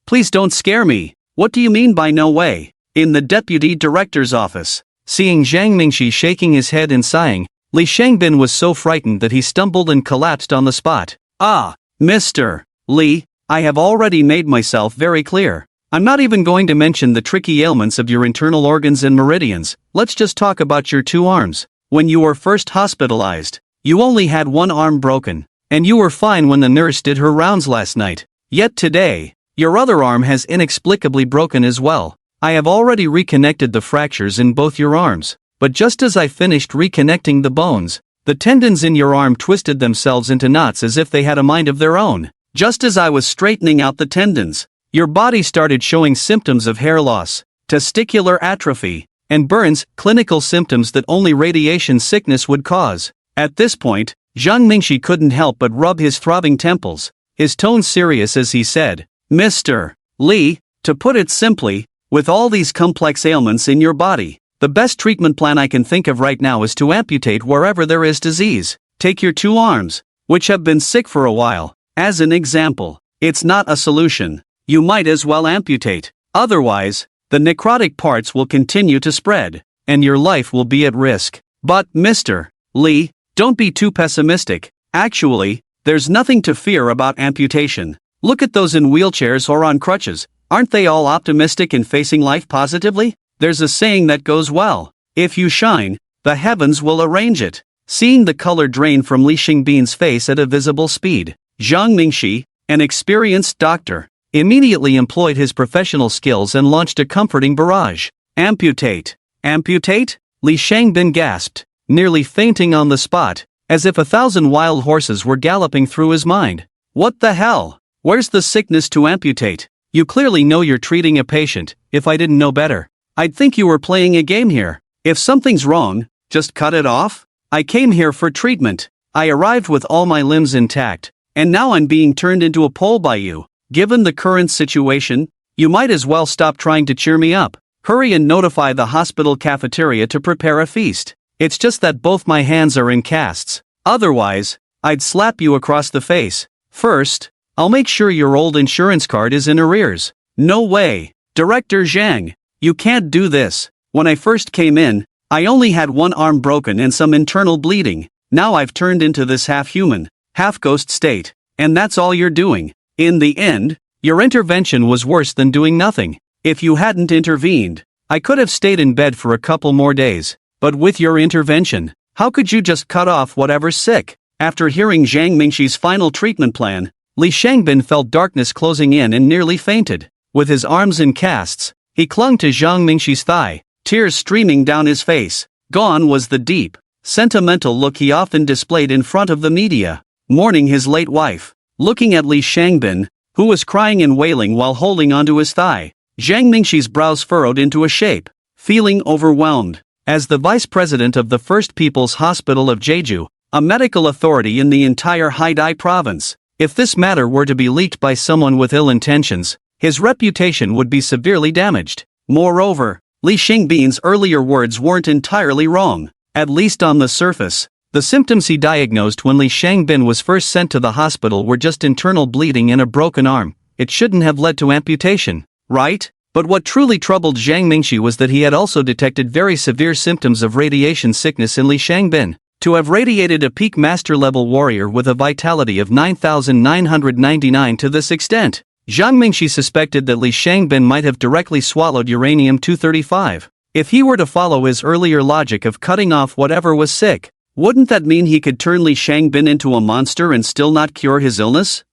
please don't scare me. What do you mean by no way? In the deputy director's office, seeing Zhang Mingxi shaking his head and sighing, Li Shangbin was so frightened that he stumbled and collapsed on the spot. Ah, Mr. Li, I have already made myself very clear. I'm not even going to mention the tricky ailments of your internal organs and meridians. Let's just talk about your 2 arms. When you were first hospitalized, you only had 1 arm broken, and you were fine when the nurse did her rounds last night. Yet today, your other arm has inexplicably broken as well. I have already reconnected the fractures in both your arms, but just as I finished reconnecting the bones, The tendons in your arm twisted themselves into knots as if they had a mind of their own. Just as I was straightening out the tendons, your body started showing symptoms of hair loss, testicular atrophy, and burns, clinical symptoms that only radiation sickness would cause. At this point, Zhang Mingxi couldn't help but rub his throbbing temples, his tone serious as he said, "Mr. Li, to put it simply, with all these complex ailments in your body, the best treatment plan I can think of right now is to amputate wherever there is disease. Take your 2 arms, which have been sick for a while, as an example. It's not a solution. You might as well amputate. Otherwise, the necrotic parts will continue to spread, and your life will be at risk." "But, Mr. Li, don't be too pessimistic. Actually, there's nothing to fear about amputation. Look at those in wheelchairs or on crutches. Aren't they all optimistic and facing life positively? There's a saying that goes well. If you shine, the heavens will arrange it." Seeing the color drain from Li Xingbin's face at a visible speed, Zhang Mingxi, an experienced doctor, immediately employed his professional skills and launched a comforting barrage. "Amputate. Amputate?" Li Shangbin gasped, nearly fainting on the spot, as if 1,000 wild horses were galloping through his mind. "What the hell? Where's the sickness to amputate? You clearly know you're treating a patient. If I didn't know better, I'd think you were playing a game here. If something's wrong, just cut it off. I came here for treatment. I arrived with all my limbs intact, and now I'm being turned into a pole by you. Given the current situation, you might as well stop trying to cheer me up. Hurry and notify the hospital cafeteria to prepare a feast. It's just that both my hands are in casts. Otherwise, I'd slap you across the face. First, I'll make sure your old insurance card is in arrears." "No way. Director Zhang, you can't do this. When I first came in, I only had one arm broken and some internal bleeding. Now I've turned into this half-human, half-ghost state, and that's all you're doing. In the end, your intervention was worse than doing nothing. If you hadn't intervened, I could have stayed in bed for a couple more days. But with your intervention, how could you just cut off whatever's sick?" After hearing Zhang Mingxi's final treatment plan, Li Shangbin felt darkness closing in and nearly fainted. With his arms in casts, he clung to Zhang Mingxi's thigh, tears streaming down his face. Gone was the deep, sentimental look he often displayed in front of the media, mourning his late wife. Looking at Li Shangbin, who was crying and wailing while holding onto his thigh, Zhang Mingxi's brows furrowed into a shape, feeling overwhelmed. As the vice president of the First People's Hospital of Jeju, a medical authority in the entire Haidai province, if this matter were to be leaked by someone with ill intentions, his reputation would be severely damaged. Moreover, Li Xingbin's earlier words weren't entirely wrong, at least on the surface. The symptoms he diagnosed when Li Shangbin was first sent to the hospital were just internal bleeding and a broken arm. It shouldn't have led to amputation, right? But what truly troubled Zhang Mingxi was that he had also detected very severe symptoms of radiation sickness in Li Shangbin. To have radiated a peak master-level warrior with a vitality of 9,999 to this extent, Zhang Mingxi suspected that Li Shangbin might have directly swallowed uranium-235. If he were to follow his earlier logic of cutting off whatever was sick, wouldn't that mean he could turn Li Shangbin into a monster and still not cure his illness?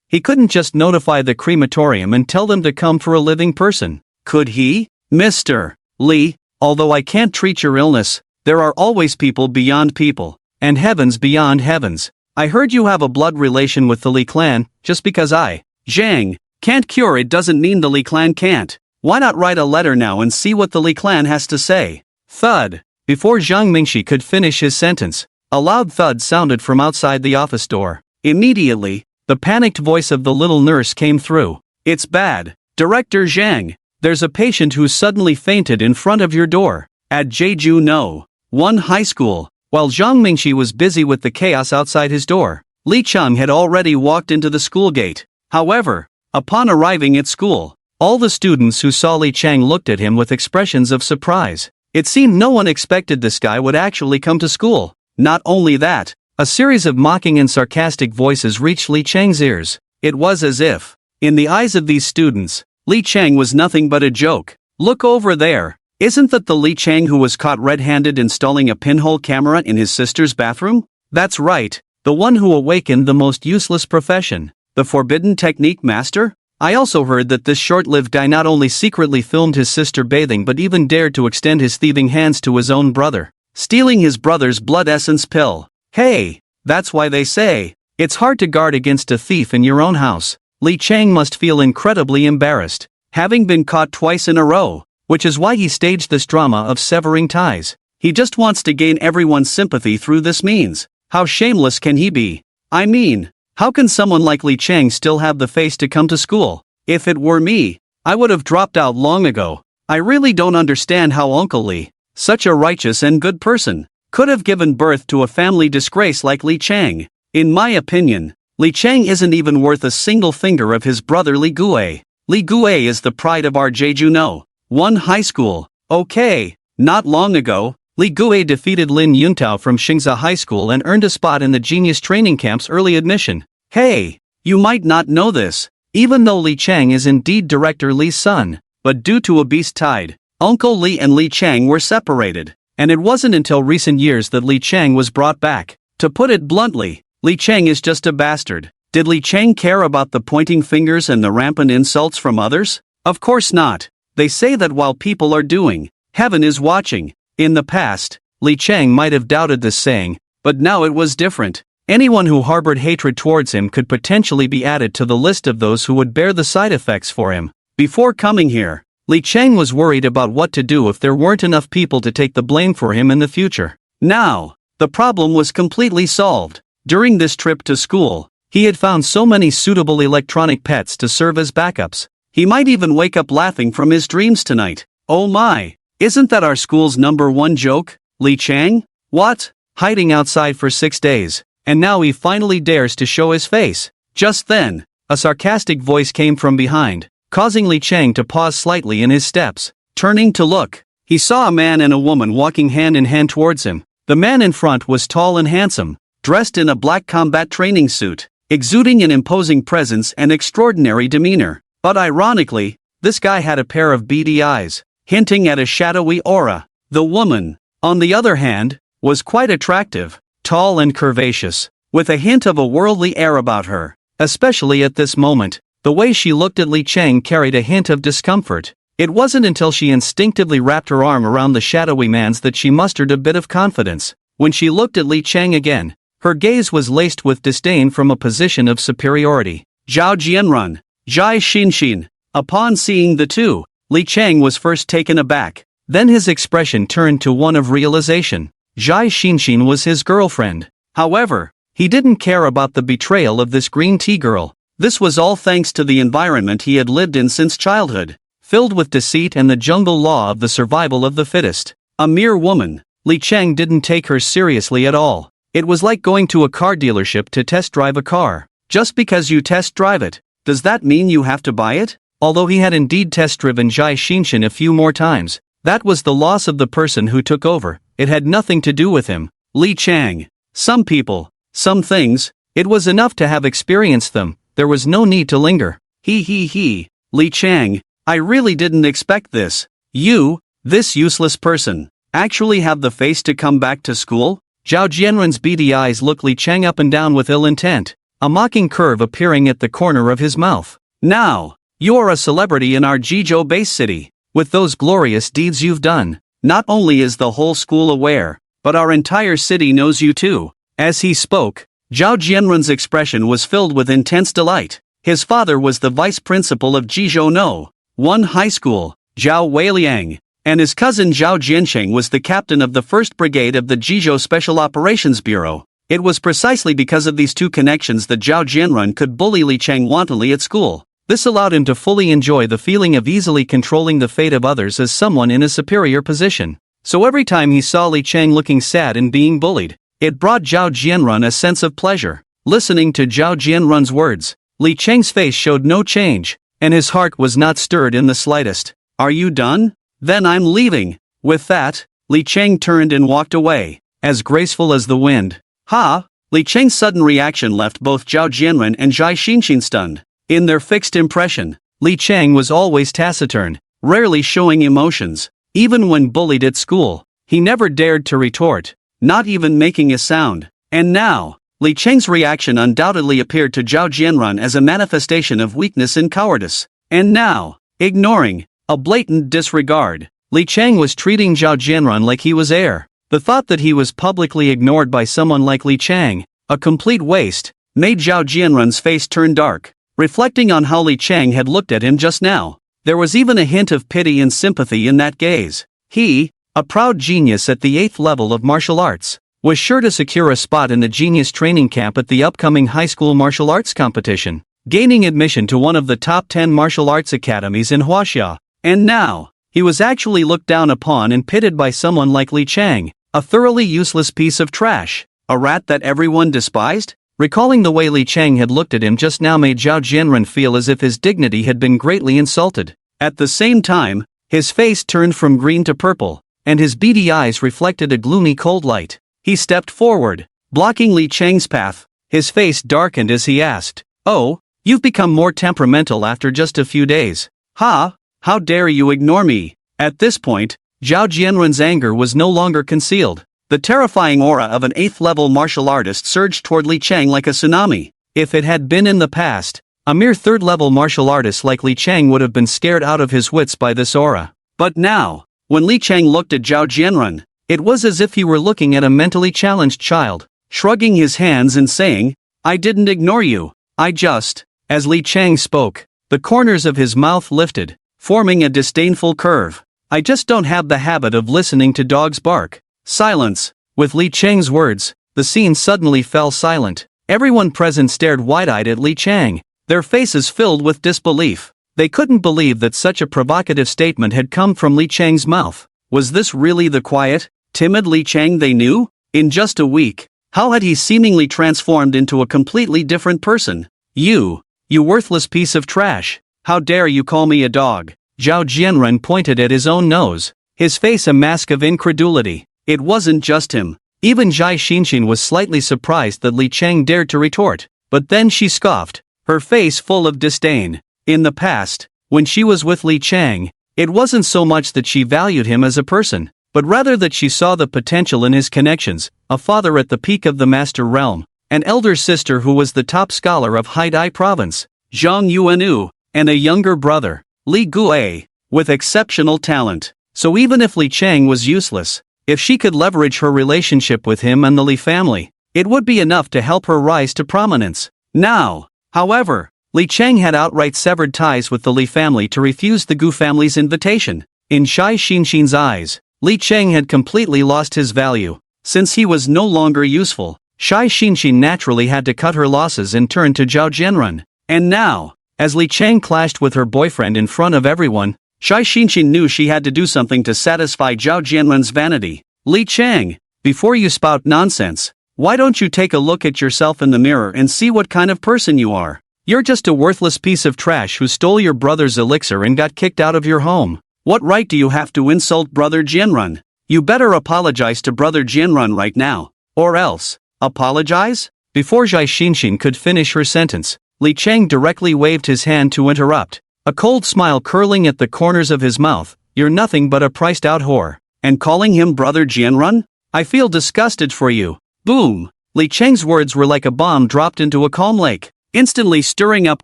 He couldn't just notify the crematorium and tell them to come for a living person, could he? "Mr. Li, although I can't treat your illness, there are always people beyond people, and heavens beyond heavens. I heard you have a blood relation with the Li clan. Just because I, Zhang, can't cure it doesn't mean the Li clan can't. Why not write a letter now and see what the Li clan has to say?" Thud. Before Zhang Mingxi could finish his sentence, a loud thud sounded from outside the office door. Immediately, the panicked voice of the little nurse came through. "It's bad. Director Zhang, there's a patient who suddenly fainted in front of your door, at Jeju No. 1 High School." While Zhang Mingxi was busy with the chaos outside his door, Li Cheng had already walked into the school gate. However, upon arriving at school, all the students who saw Li Cheng looked at him with expressions of surprise. It seemed no one expected this guy would actually come to school. Not only that, a series of mocking and sarcastic voices reached Li Cheng's ears. It was as if, in the eyes of these students, Li Cheng was nothing but a joke. "Look over there. Isn't that the Li Cheng who was caught red-handed installing a pinhole camera in his sister's bathroom? That's right, the one who awakened the most useless profession, the forbidden technique master? I also heard that this short-lived guy not only secretly filmed his sister bathing but even dared to extend his thieving hands to his own brother. stealing his brother's blood essence pill. Hey, that's why they say, it's hard to guard against a thief in your own house. Li Chang must feel incredibly embarrassed, having been caught twice in a row, which is why he staged this drama of severing ties. He just wants to gain everyone's sympathy through this means. How shameless can he be? I mean, how can someone like Li Chang still have the face to come to school? If it were me, I would have dropped out long ago. I really don't understand how Uncle Li, such a righteous and good person, could have given birth to a family disgrace like Li Chang. In my opinion, Li Chang isn't even worth a single finger of his brother Li Gue. Li Gue is the pride of our Jeju One High School. Okay, not long ago, Li Gue defeated Lin Yuntao from Xingza High School and earned a spot in the Genius Training Camp's early admission. Hey, you might not know this, even though Li Chang is indeed Director Li's son, but due to a beast tide, Uncle Li and Li Chang were separated, and it wasn't until recent years that Li Chang was brought back. To put it bluntly, Li Chang is just a bastard. Did Li Chang care about the pointing fingers and the rampant insults from others? Of course not. They say that while people are doing, heaven is watching. In the past, Li Chang might have doubted this saying, but now it was different. Anyone who harbored hatred towards him could potentially be added to the list of those who would bear the side effects for him. Before coming here, Li Chang was worried about what to do if there weren't enough people to take the blame for him in the future. Now, the problem was completely solved. During this trip to school, he had found so many suitable electronic pets to serve as backups. He might even wake up laughing from his dreams tonight. Oh my, isn't that our school's #1 joke, Li Chang? What? Hiding outside for 6 days, and now he finally dares to show his face. Just then, a sarcastic voice came from behind, causing Li Chang to pause slightly in his steps. Turning to look, he saw a man and a woman walking hand in hand towards him. The man in front was tall and handsome, dressed in a black combat training suit, exuding an imposing presence and extraordinary demeanor. But ironically, this guy had a pair of beady eyes, hinting at a shadowy aura. The woman, on the other hand, was quite attractive, tall and curvaceous, with a hint of a worldly air about her. Especially at this moment, the way she looked at Li Chang carried a hint of discomfort. It wasn't until she instinctively wrapped her arm around the shadowy man's that she mustered a bit of confidence. When she looked at Li Chang again, her gaze was laced with disdain from a position of superiority. Zhao Jianrun, Zhai Xinxin. Upon seeing the two, Li Chang was first taken aback, then his expression turned to one of realization. Zhai Xinxin was his girlfriend. However, he didn't care about the betrayal of this green tea girl. This was all thanks to the environment he had lived in since childhood, filled with deceit and the jungle law of the survival of the fittest. A mere woman, Li Chang didn't take her seriously at all. It was like going to a car dealership to test drive a car. Just because you test drive it, does that mean you have to buy it? Although he had indeed test-driven Zhai Xinxin a few more times, that was the loss of the person who took over. It had nothing to do with him. Li Chang. Some people, some things, it was enough to have experienced them. There was no need to linger. He. Li Chang, I really didn't expect this. You, this useless person, actually have the face to come back to school? Zhao Jianrun's beady eyes looked Li Chang up and down with ill intent, a mocking curve appearing at the corner of his mouth. Now, you are a celebrity in our Jizhou base city. With those glorious deeds you've done, not only is the whole school aware, but our entire city knows you too. As he spoke, Zhao Jianrun's expression was filled with intense delight. His father was the vice principal of Jizhou One High School, Zhao Weiliang, and his cousin Zhao Jiansheng was the captain of the 1st Brigade of the Jizhou Special Operations Bureau. It was precisely because of these two connections that Zhao Jianrun could bully Li Chang wantonly at school. This allowed him to fully enjoy the feeling of easily controlling the fate of others as someone in a superior position. So every time he saw Li Chang looking sad and being bullied, it brought Zhao Jianrun a sense of pleasure. Listening to Zhao Jianrun's words, Li Chang's face showed no change, and his heart was not stirred in the slightest. Are you done? Then I'm leaving. With that, Li Chang turned and walked away, as graceful as the wind. Ha! Li Chang's sudden reaction left both Zhao Jianrun and Zhai Xinxin stunned. In their fixed impression, Li Chang was always taciturn, rarely showing emotions. Even when bullied at school, he never dared to retort, not even making a sound. And now, Li Chang's reaction undoubtedly appeared to Zhao Jianrun as a manifestation of weakness and cowardice. And now, ignoring, a blatant disregard, Li Chang was treating Zhao Jianrun like he was air. The thought that he was publicly ignored by someone like Li Chang, a complete waste, made Zhao Jianrun's face turn dark. Reflecting on how Li Chang had looked at him just now, there was even a hint of pity and sympathy in that gaze. He, a proud genius at the 8th level of martial arts, was sure to secure a spot in the genius training camp at the upcoming high school martial arts competition, gaining admission to one of the top 10 martial arts academies in Huaxia. And now, he was actually looked down upon and pitted by someone like Li Chang, a thoroughly useless piece of trash, a rat that everyone despised? Recalling the way Li Chang had looked at him just now made Zhao Jianrun feel as if his dignity had been greatly insulted. At the same time, his face turned from green to purple, and his beady eyes reflected a gloomy cold light. He stepped forward, blocking Li Chang's path. His face darkened as he asked, "Oh, you've become more temperamental after just a few days. Ha! How dare you ignore me?" At this point, Zhao Jianrun's anger was no longer concealed. The terrifying aura of an 8th-level martial artist surged toward Li Chang like a tsunami. If it had been in the past, a mere 3rd-level martial artist like Li Chang would have been scared out of his wits by this aura. But now, when Li Chang looked at Zhao Jianrun, it was as if he were looking at a mentally challenged child, shrugging his hands and saying, "I didn't ignore you, I just..." As Li Chang spoke, the corners of his mouth lifted, forming a disdainful curve. "I just don't have the habit of listening to dogs bark." Silence. With Li Chang's words, the scene suddenly fell silent. Everyone present stared wide-eyed at Li Chang, their faces filled with disbelief. They couldn't believe that such a provocative statement had come from Li Chang's mouth. Was this really the quiet, timid Li Chang they knew? In just a week, how had he seemingly transformed into a completely different person? You worthless piece of trash. How dare you call me a dog?" Zhao Jianrun pointed at his own nose, his face a mask of incredulity. It wasn't just him. Even Zhai Xinxin was slightly surprised that Li Chang dared to retort, but then she scoffed, her face full of disdain. In the past, when she was with Li Chang, it wasn't so much that she valued him as a person, but rather that she saw the potential in his connections, a father at the peak of the master realm, an elder sister who was the top scholar of Haidai province, Zhang Yuanu, and a younger brother, Li Guai, with exceptional talent. So even if Li Chang was useless, if she could leverage her relationship with him and the Li family, it would be enough to help her rise to prominence. Now, however, Li Chang had outright severed ties with the Li family to refuse the Gu family's invitation. In Zhai Xinxin's eyes, Li Chang had completely lost his value. Since he was no longer useful, Zhai Xinxin naturally had to cut her losses and turn to Zhao Jianrun. And now, as Li Chang clashed with her boyfriend in front of everyone, Zhai Xinxin knew she had to do something to satisfy Zhao Jianrun's vanity. "Li Chang, before you spout nonsense, why don't you take a look at yourself in the mirror and see what kind of person you are? You're just a worthless piece of trash who stole your brother's elixir and got kicked out of your home. What right do you have to insult Brother Jianrun? You better apologize to Brother Jianrun right now. Or else, apologize?" Before Zhai Xinxin could finish her sentence, Li Chang directly waved his hand to interrupt. A cold smile curling at the corners of his mouth. "You're nothing but a priced-out whore. And calling him Brother Jianrun? I feel disgusted for you." Boom! Li Chang's words were like a bomb dropped into a calm lake, instantly stirring up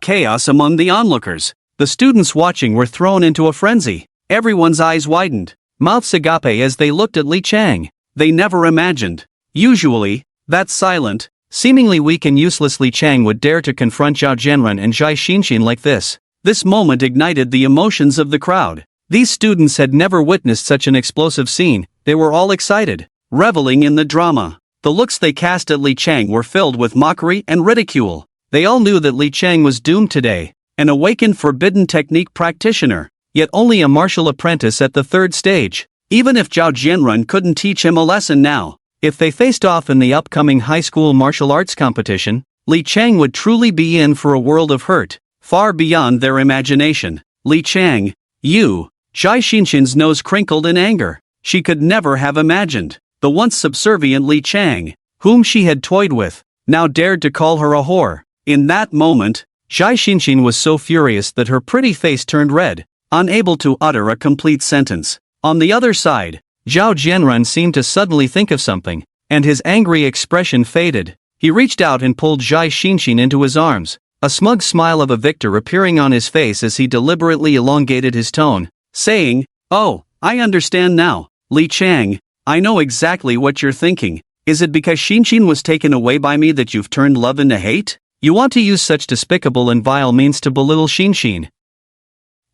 chaos among the onlookers. The students watching were thrown into a frenzy. Everyone's eyes widened, mouths agape as they looked at Li Chang. They never imagined. Usually, that silent, seemingly weak and useless Li Chang would dare to confront Zhao Jianrun and Zhai Xinxin like this. This moment ignited the emotions of the crowd. These students had never witnessed such an explosive scene. They were all excited, reveling in the drama. The looks they cast at Li Chang were filled with mockery and ridicule. They all knew that Li Chang was doomed today, an awakened forbidden technique practitioner, yet only a martial apprentice at the 3rd stage. Even if Zhao Jianrun couldn't teach him a lesson now, if they faced off in the upcoming high school martial arts competition, Li Chang would truly be in for a world of hurt, far beyond their imagination. "Li Chang, you..." Zhai Xinxin's nose crinkled in anger. She could never have imagined the once subservient Li Chang, whom she had toyed with, now dared to call her a whore. In that moment, Zhai Xinxin was so furious that her pretty face turned red, unable to utter a complete sentence. On the other side, Zhao Jianrun seemed to suddenly think of something, and his angry expression faded. He reached out and pulled Zhai Xinxin into his arms, a smug smile of a victor appearing on his face as he deliberately elongated his tone, saying, "Oh, I understand now, Li Chang. I know exactly what you're thinking. Is it because Shinshin was taken away by me that you've turned love into hate? You want to use such despicable and vile means to belittle Shinshin,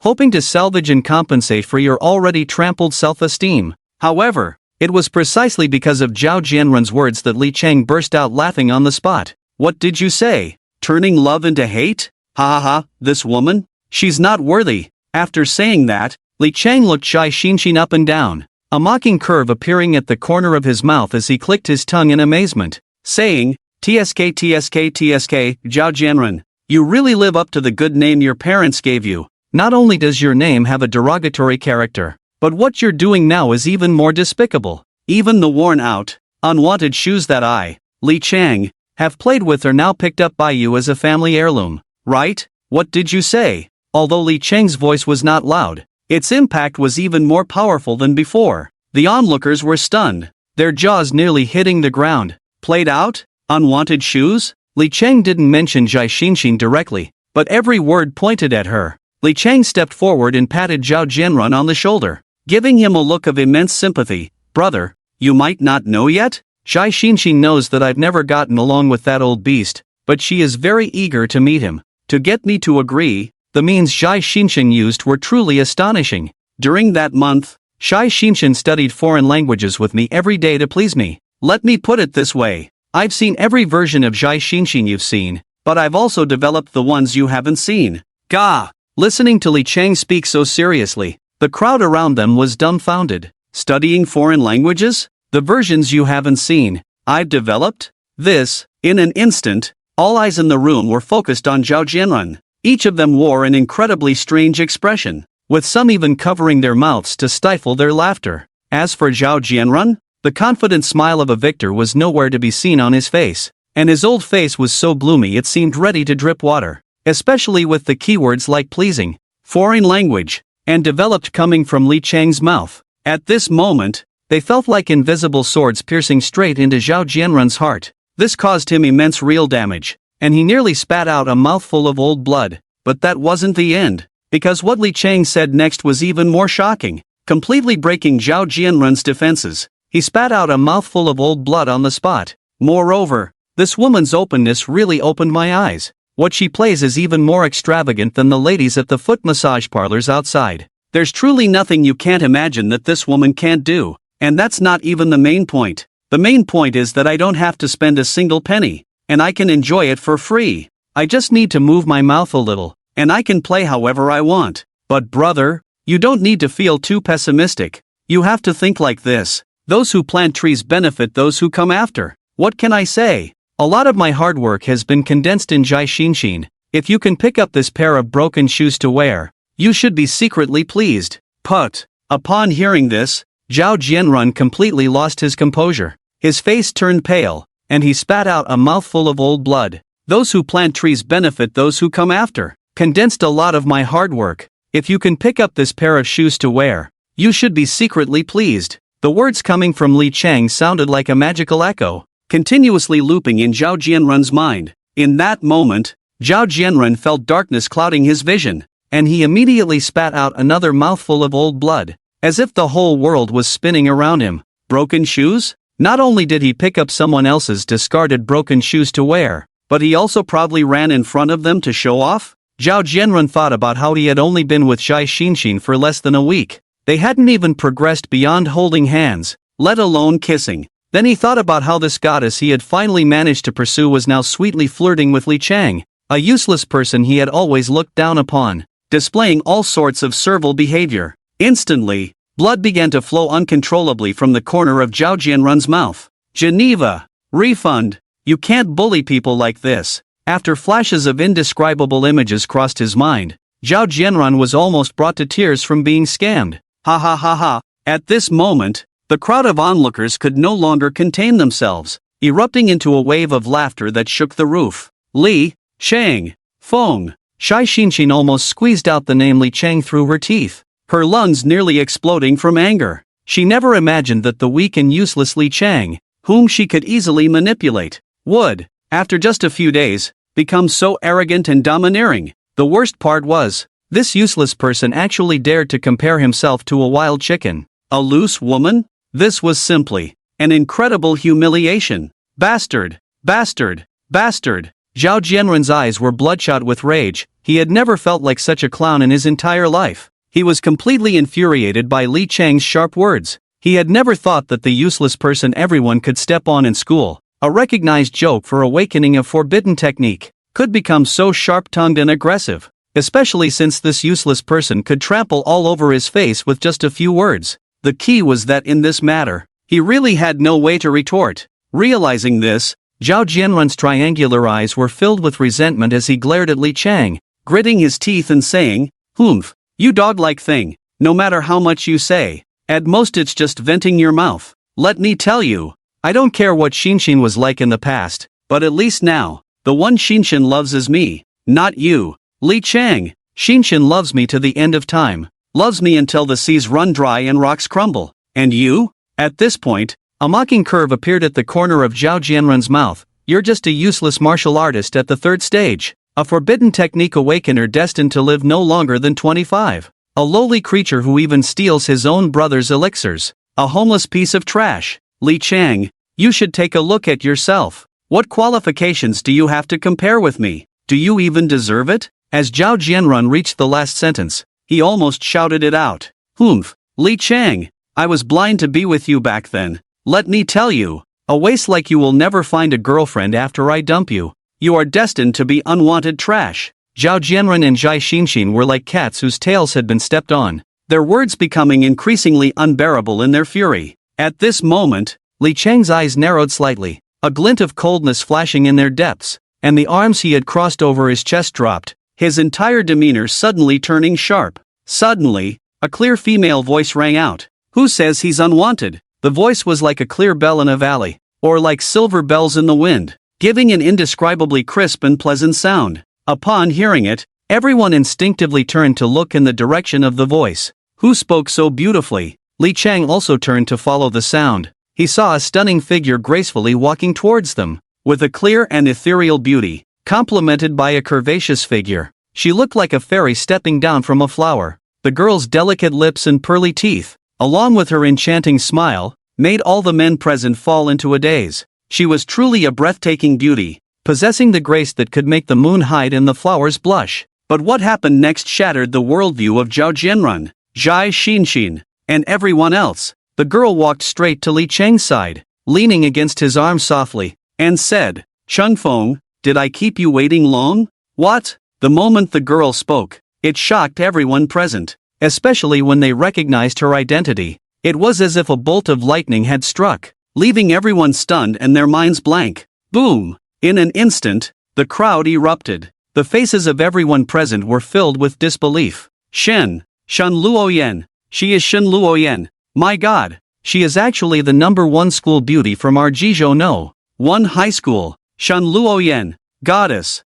hoping to salvage and compensate for your already trampled self-esteem. However, it was precisely because of Zhao Jianrun's words that Li Chang burst out laughing on the spot. What did you say? Turning love into hate? Ha ha ha, this woman? She's not worthy. After saying that, Li Chang looked Zhai Shinshin up and down, a mocking curve appearing at the corner of his mouth as he clicked his tongue in amazement, saying, TSK TSK TSK, Zhao Jianrun, you really live up to the good name your parents gave you. Not only does your name have a derogatory character, but what you're doing now is even more despicable. Even the worn-out, unwanted shoes that I, Li Chang, have played with are now picked up by you as a family heirloom, right? What did you say? Although Li Chang's voice was not loud, its impact was even more powerful than before. The onlookers were stunned, their jaws nearly hitting the ground. Played out? Unwanted shoes? Li Chang didn't mention Zhai Shinshin directly, but every word pointed at her. Li Chang stepped forward and patted Zhao Jianrun on the shoulder, giving him a look of immense sympathy. Brother, you might not know yet? Zhai Shinshin knows that I've never gotten along with that old beast, but she is very eager to meet him. To get me to agree, the means Zhai Shinshin used were truly astonishing. During that month, Zhai Shinshin studied foreign languages with me every day to please me. Let me put it this way. I've seen every version of Zhai Shinshin you've seen, but I've also developed the ones you haven't seen. Gah! Listening to Li Chang speak so seriously, the crowd around them was dumbfounded. Studying foreign languages? The versions you haven't seen, I've developed? This, in an instant, all eyes in the room were focused on Zhao Jianrun. Each of them wore an incredibly strange expression, with some even covering their mouths to stifle their laughter. As for Zhao Jianrun, the confident smile of a victor was nowhere to be seen on his face, and his old face was so bloomy it seemed ready to drip water, especially with the keywords like pleasing, foreign language, and developed coming from Li Chang's mouth. At this moment, they felt like invisible swords piercing straight into Zhao Jianrun's heart. This caused him immense real damage, and he nearly spat out a mouthful of old blood. But that wasn't the end, because what Li Chang said next was even more shocking, completely breaking Zhao Jianrun's defenses. He spat out a mouthful of old blood on the spot. Moreover, this woman's openness really opened my eyes. What she plays is even more extravagant than the ladies at the foot massage parlors outside. There's truly nothing you can't imagine that this woman can't do, and that's not even the main point. The main point is that I don't have to spend a single penny, and I can enjoy it for free. I just need to move my mouth a little, and I can play however I want. But brother, you don't need to feel too pessimistic. You have to think like this. Those who plant trees benefit those who come after. What can I say? A lot of my hard work has been condensed in Zhai Shinshin. If you can pick up this pair of broken shoes to wear, you should be secretly pleased. Put. Upon hearing this, Zhao Jianrun completely lost his composure. His face turned pale, and he spat out a mouthful of old blood. Those who plant trees benefit those who come after. Condensed a lot of my hard work. If you can pick up this pair of shoes to wear, you should be secretly pleased. The words coming from Li Chang sounded like a magical echo, continuously looping in Zhao Jianrun's mind. In that moment, Zhao Jianrun felt darkness clouding his vision, and he immediately spat out another mouthful of old blood, as if the whole world was spinning around him. Broken shoes? Not only did he pick up someone else's discarded broken shoes to wear, but he also proudly ran in front of them to show off? Zhao Jianrun thought about how he had only been with Zhai Shinshin for less than a week. They hadn't even progressed beyond holding hands, let alone kissing. Then he thought about how this goddess he had finally managed to pursue was now sweetly flirting with Li Chang, a useless person he had always looked down upon, displaying all sorts of servile behavior. Instantly, blood began to flow uncontrollably from the corner of Zhao Jianrun's mouth. Geneva! Refund! You can't bully people like this. After flashes of indescribable images crossed his mind, Zhao Jianrun was almost brought to tears from being scammed. Ha ha ha ha. At this moment, the crowd of onlookers could no longer contain themselves, erupting into a wave of laughter that shook the roof. Li Chang, Feng. Zhai Shinshin almost squeezed out the name Li Chang through her teeth, her lungs nearly exploding from anger. She never imagined that the weak and useless Li Chang, whom she could easily manipulate, would, after just a few days, become so arrogant and domineering. The worst part was, this useless person actually dared to compare himself to a wild chicken. A loose woman? This was simply an incredible humiliation. Bastard! Bastard! Bastard! Zhao Jianren's eyes were bloodshot with rage. He had never felt like such a clown in his entire life. He was completely infuriated by Li Chang's sharp words. He had never thought that the useless person everyone could step on in school, a recognized joke for awakening a forbidden technique, could become so sharp-tongued and aggressive, especially since this useless person could trample all over his face with just a few words. The key was that in this matter, he really had no way to retort. Realizing this, Zhao Jianren's triangular eyes were filled with resentment as he glared at Li Chang, gritting his teeth and saying, "Humph, you dog-like thing, no matter how much you say, at most it's just venting your mouth. Let me tell you, I don't care what Xinshin was like in the past, but at least now, the one Xinshin loves is me, not you. Li Chang, Xinshin loves me to the end of time, loves me until the seas run dry and rocks crumble. And you?" At this point, a mocking curve appeared at the corner of Zhao Jianren's mouth. "You're just a useless martial artist at the third stage. A forbidden technique awakener destined to live no longer than 25. A lowly creature who even steals his own brother's elixirs. A homeless piece of trash. Li Chang, you should take a look at yourself. What qualifications do you have to compare with me? Do you even deserve it?" As Zhao Jianren reached the last sentence, he almost shouted it out. "Humph, Li Chang, I was blind to be with you back then. Let me tell you, a waste like you will never find a girlfriend after I dump you. You are destined to be unwanted trash." Zhao Jianren and Zhai Xinshin were like cats whose tails had been stepped on, their words becoming increasingly unbearable in their fury. At this moment, Li Chang's eyes narrowed slightly, a glint of coldness flashing in their depths, and the arms he had crossed over his chest dropped, his entire demeanor suddenly turning sharp. Suddenly, a clear female voice rang out. "Who says he's unwanted?" The voice was like a clear bell in a valley, or like silver bells in the wind, giving an indescribably crisp and pleasant sound. Upon hearing it, everyone instinctively turned to look in the direction of the voice. Who spoke so beautifully? Li Chang also turned to follow the sound. He saw a stunning figure gracefully walking towards them, with a clear and ethereal beauty, complemented by a curvaceous figure. She looked like a fairy stepping down from a flower. The girl's delicate lips and pearly teeth, along with her enchanting smile, made all the men present fall into a daze. She was truly a breathtaking beauty, possessing the grace that could make the moon hide and the flowers blush. But what happened next shattered the worldview of Zhao Jianren, Zhai Xinshin, and everyone else. The girl walked straight to Li Chang's side, leaning against his arm softly, and said, "Chengfeng, did I keep you waiting long?" What? The moment the girl spoke, it shocked everyone present, especially when they recognized her identity. It was as if a bolt of lightning had struck, leaving everyone stunned and their minds blank. Boom! In an instant, the crowd erupted. The faces of everyone present were filled with disbelief. Shen Luoyan. She is Shen Luoyan. My god, she is actually the #1 school beauty from our Jizhou No. 1 high school. Shen Luoyan. Goddess.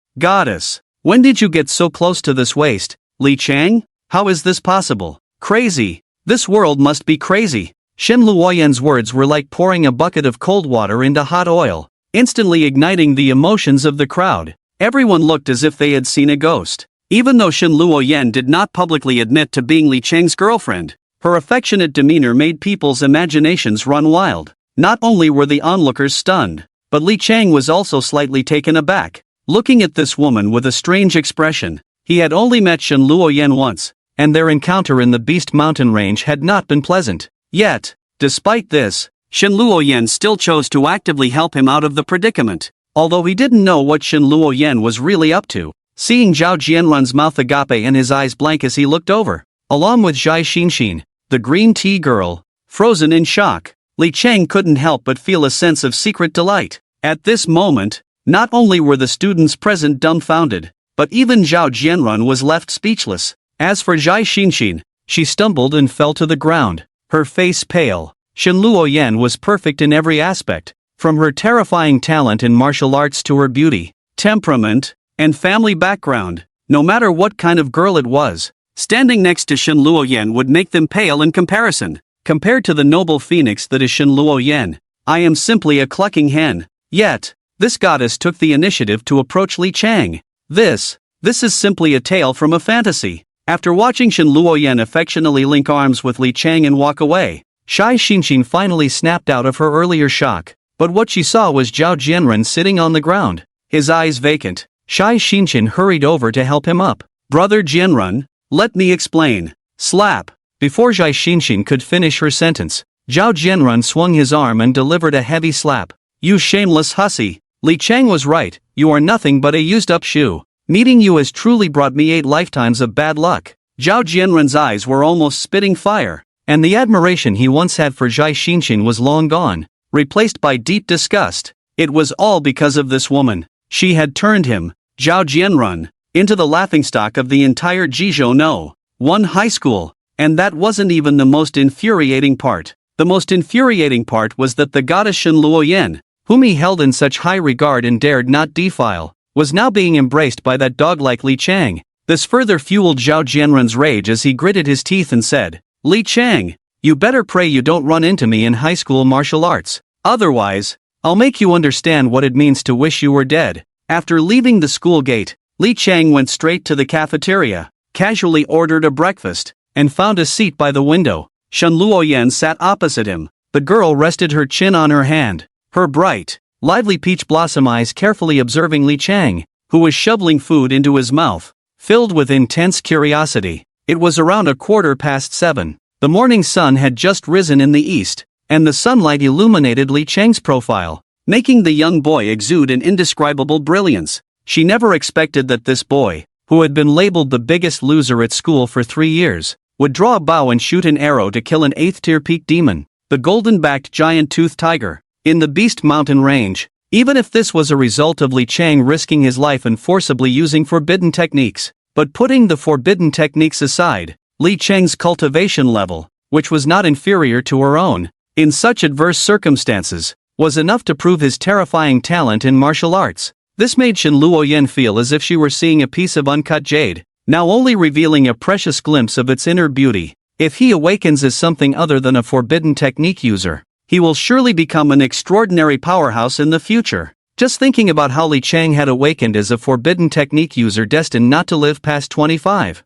When did you get so close to this waste, Li Chang? How is this possible? Crazy. This world must be crazy. Shen Luoyan's words were like pouring a bucket of cold water into hot oil, instantly igniting the emotions of the crowd. Everyone looked as if they had seen a ghost. Even though Shen Luoyan did not publicly admit to being Li Chang's girlfriend, her affectionate demeanor made people's imaginations run wild. Not only were the onlookers stunned, but Li Chang was also slightly taken aback, looking at this woman with a strange expression. He had only met Shen Luoyan once, and their encounter in the Beast Mountain range had not been pleasant. Yet, despite this, Shen Luoyan still chose to actively help him out of the predicament, although he didn't know what Shen Luoyan was really up to. Seeing Zhao Jianren's mouth agape and his eyes blank as he looked over, along with Zhai Xinshin, the green tea girl, frozen in shock, Li Chang couldn't help but feel a sense of secret delight. At this moment, not only were the students present dumbfounded, but even Zhao Jianren was left speechless. As for Zhai Xinshin, she stumbled and fell to the ground, her face pale. Shen Luoyan was perfect in every aspect, from her terrifying talent in martial arts to her beauty, temperament, and family background. No matter what kind of girl it was, standing next to Shen Luoyan would make them pale in comparison. Compared to the noble phoenix that is Shen Luoyan, I am simply a clucking hen. Yet, this goddess took the initiative to approach Li Chang. This is simply a tale from a fantasy. After watching Shen Luoyan affectionately link arms with Li Chang and walk away, Shai Xinxin finally snapped out of her earlier shock, but what she saw was Zhao Jianren sitting on the ground, his eyes vacant. Shai Xinxin hurried over to help him up. Brother Jianren, let me explain. Slap. Before Shai Xinxin could finish her sentence, Zhao Jianren swung his arm and delivered a heavy slap. You shameless hussy. Li Chang was right, you are nothing but a used-up shoe. Meeting you has truly brought me 8 lifetimes of bad luck. Zhao Jianren's eyes were almost spitting fire, and the admiration he once had for Shai Xinxin was long gone, replaced by deep disgust. It was all because of this woman. She had turned him, Zhao Jianren, into the laughingstock of the entire Jizhou No. 1 high school, and that wasn't even the most infuriating part. The most infuriating part was that the goddess Shen Luoyan, whom he held in such high regard and dared not defile, was now being embraced by that dog-like Li Chang. This further fueled Zhao Jianren's rage as he gritted his teeth and said, Li Chang, you better pray you don't run into me in high school martial arts. Otherwise, I'll make you understand what it means to wish you were dead. After leaving the school gate, Li Chang went straight to the cafeteria, casually ordered a breakfast, and found a seat by the window. Shen Luoyan sat opposite him. The girl rested her chin on her hand, her bright, lively peach blossom eyes carefully observing Li Chang, who was shoveling food into his mouth, filled with intense curiosity. It was around 7:15. The morning sun had just risen in the east, and the sunlight illuminated Li Chang's profile, making the young boy exude an indescribable brilliance. She never expected that this boy, who had been labeled the biggest loser at school for 3 years, would draw a bow and shoot an arrow to kill an 8th-tier peak demon, the golden-backed giant-toothed tiger, in the Beast Mountain range. Even if this was a result of Li Chang risking his life and forcibly using forbidden techniques. But putting the forbidden techniques aside, Li Chang's cultivation level, which was not inferior to her own, in such adverse circumstances, was enough to prove his terrifying talent in martial arts. This made Shen Luoyan feel as if she were seeing a piece of uncut jade, now only revealing a precious glimpse of its inner beauty. If he awakens as something other than a forbidden technique user, he will surely become an extraordinary powerhouse in the future. Just thinking about how Li Chang had awakened as a forbidden technique user destined not to live past 25.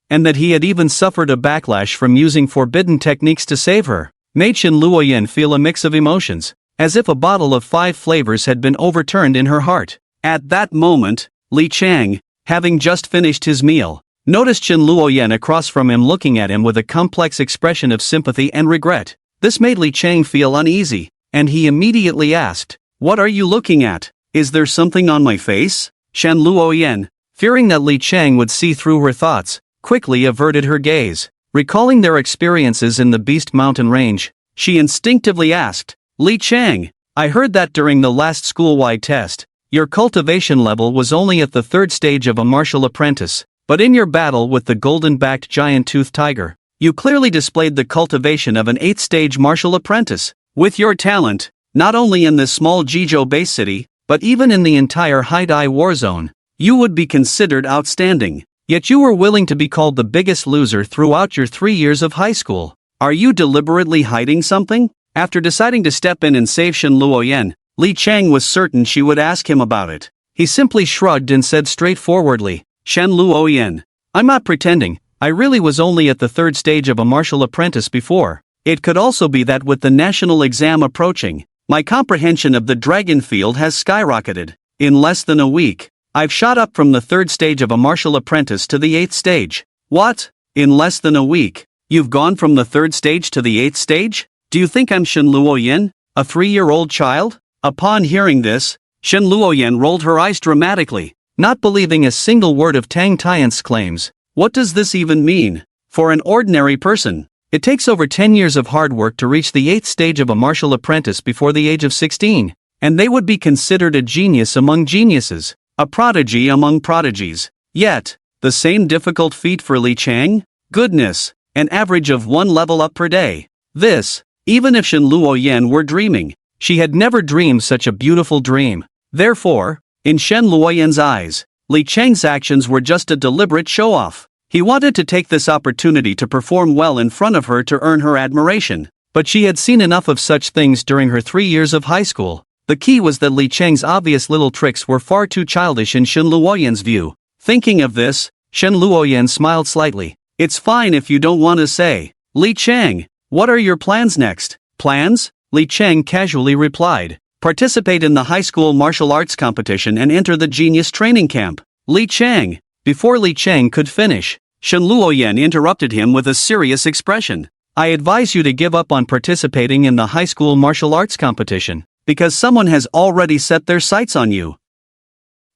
And that he had even suffered a backlash from using forbidden techniques to save her, made Shen Luoyan feel a mix of emotions, as if a bottle of 5 flavors had been overturned in her heart. At that moment, Li Chang, having just finished his meal, noticed Shen Luoyan across from him looking at him with a complex expression of sympathy and regret. This made Li Chang feel uneasy, and he immediately asked, What are you looking at? Is there something on my face? Shen Luoyan, fearing that Li Chang would see through her thoughts, quickly averted her gaze. Recalling their experiences in the Beast Mountain range, she instinctively asked, Li Chang, I heard that during the last school-wide test, your cultivation level was only at the 3rd stage of a martial apprentice, but in your battle with the golden-backed giant-toothed tiger, you clearly displayed the cultivation of an 8th-stage martial apprentice. With your talent, not only in this small Jizhou base city, but even in the entire Haidai war zone, you would be considered outstanding. Yet you were willing to be called the biggest loser throughout your 3 years of high school. Are you deliberately hiding something? After deciding to step in and save Shen Luoyan, Li Chang was certain she would ask him about it. He simply shrugged and said straightforwardly, Shen Luoyan, I'm not pretending, I really was only at the 3rd stage of a martial apprentice before. It could also be that with the national exam approaching, my comprehension of the dragon field has skyrocketed. In less than a week, I've shot up from the 3rd stage of a martial apprentice to the 8th stage. What? In less than a week, you've gone from the 3rd stage to the 8th stage? Do you think I'm Shen Luoyan, a 3-year-old child? Upon hearing this, Shen Luoyan rolled her eyes dramatically, not believing a single word of Tang Tian's claims. What does this even mean? For an ordinary person, it takes over 10 years of hard work to reach the 8th stage of a martial apprentice before the age of 16, and they would be considered a genius among geniuses, a prodigy among prodigies. Yet, the same difficult feat for Li Chang? Goodness, an average of 1 level up per day. This, even if Shen Luoyan were dreaming, she had never dreamed such a beautiful dream. Therefore, in Shen Luoyan's eyes, Li Chang's actions were just a deliberate show-off. He wanted to take this opportunity to perform well in front of her to earn her admiration, but she had seen enough of such things during her 3 years of high school. The key was that Li Chang's obvious little tricks were far too childish in Shen Luoyan's view. Thinking of this, Shen Luoyan smiled slightly. It's fine if you don't want to say. Li Chang, What are your plans next? Plans? Li Cheng casually replied. Participate in the high school martial arts competition and enter the genius training camp. Li Cheng. Before Li Cheng could finish, Shen Luoyan interrupted him with a serious expression. I advise you to give up on participating in the high school martial arts competition, because someone has already set their sights on you.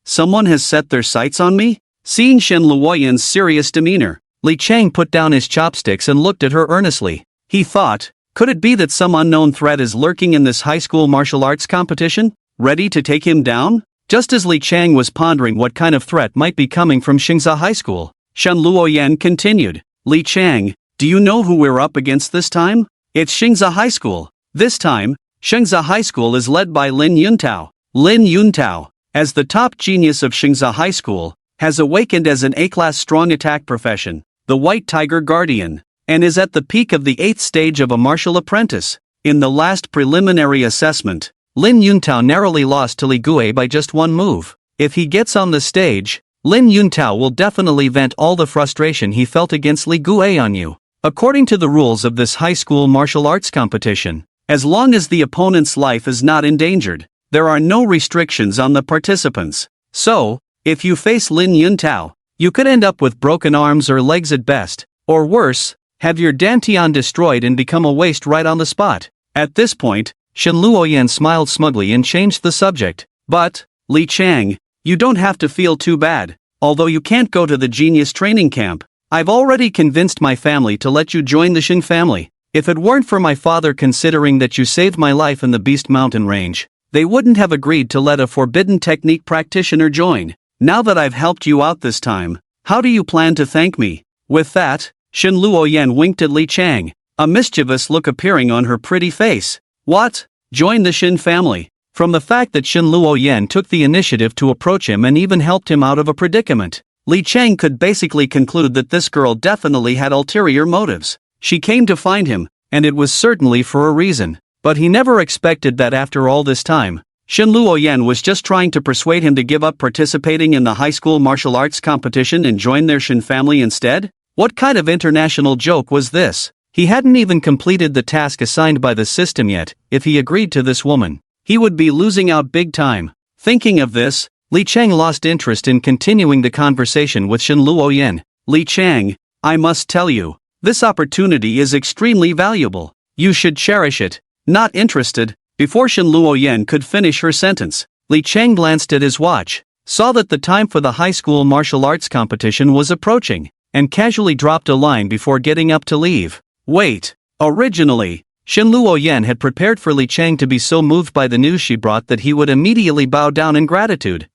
Someone has set their sights on me? Seeing Shen Luoyan's serious demeanor, Li Cheng put down his chopsticks and looked at her earnestly. He thought, could it be that some unknown threat is lurking in this high school martial arts competition, ready to take him down? Just as Li Cheng was pondering what kind of threat might be coming from Xingzha High School, Shen Luoyan continued, Li Cheng, do you know who we're up against this time? It's Xingzha High School. This time, Xingzha High School is led by Lin Yuntao. Lin Yuntao, as the top genius of Xingzha High School, has awakened as an A-class strong attack profession, the White Tiger Guardian, and is at the peak of the 8th stage of a martial apprentice. In the last preliminary assessment, Lin Yuntao narrowly lost to Li Gue by just one move. If he gets on the stage, Lin Yuntao will definitely vent all the frustration he felt against Li Gue on you. According to the rules of this high school martial arts competition, as long as the opponent's life is not endangered, there are no restrictions on the participants. So, if you face Lin Yuntao, you could end up with broken arms or legs at best, or worse, have your dantian destroyed and become a waste right on the spot. At this point, Shen Luoyan smiled smugly and changed the subject. But, Li Cheng, you don't have to feel too bad. Although you can't go to the genius training camp, I've already convinced my family to let you join the Shin family. If it weren't for my father considering that you saved my life in the Beast Mountain range, they wouldn't have agreed to let a forbidden technique practitioner join. Now that I've helped you out this time, how do you plan to thank me? With that, Shen Luoyan winked at Li Cheng, a mischievous look appearing on her pretty face. What? Join the Shin family? From the fact that Shen Luoyan took the initiative to approach him and even helped him out of a predicament, Li Cheng could basically conclude that this girl definitely had ulterior motives. She came to find him, and it was certainly for a reason. But he never expected that after all this time, Shen Luoyan was just trying to persuade him to give up participating in the high school martial arts competition and join their Shin family instead? What kind of international joke was this? He hadn't even completed the task assigned by the system yet. If he agreed to this woman, he would be losing out big time. Thinking of this, Li Cheng lost interest in continuing the conversation with Shen Luoyan. Li Cheng, I must tell you, this opportunity is extremely valuable. You should cherish it. Not interested. Before Shen Luoyan could finish her sentence, Li Cheng glanced at his watch, saw that the time for the high school martial arts competition was approaching, and casually dropped a line before getting up to leave. Wait. Originally, Shen Luoyan had prepared for Li Cheng to be so moved by the news she brought that he would immediately bow down in gratitude.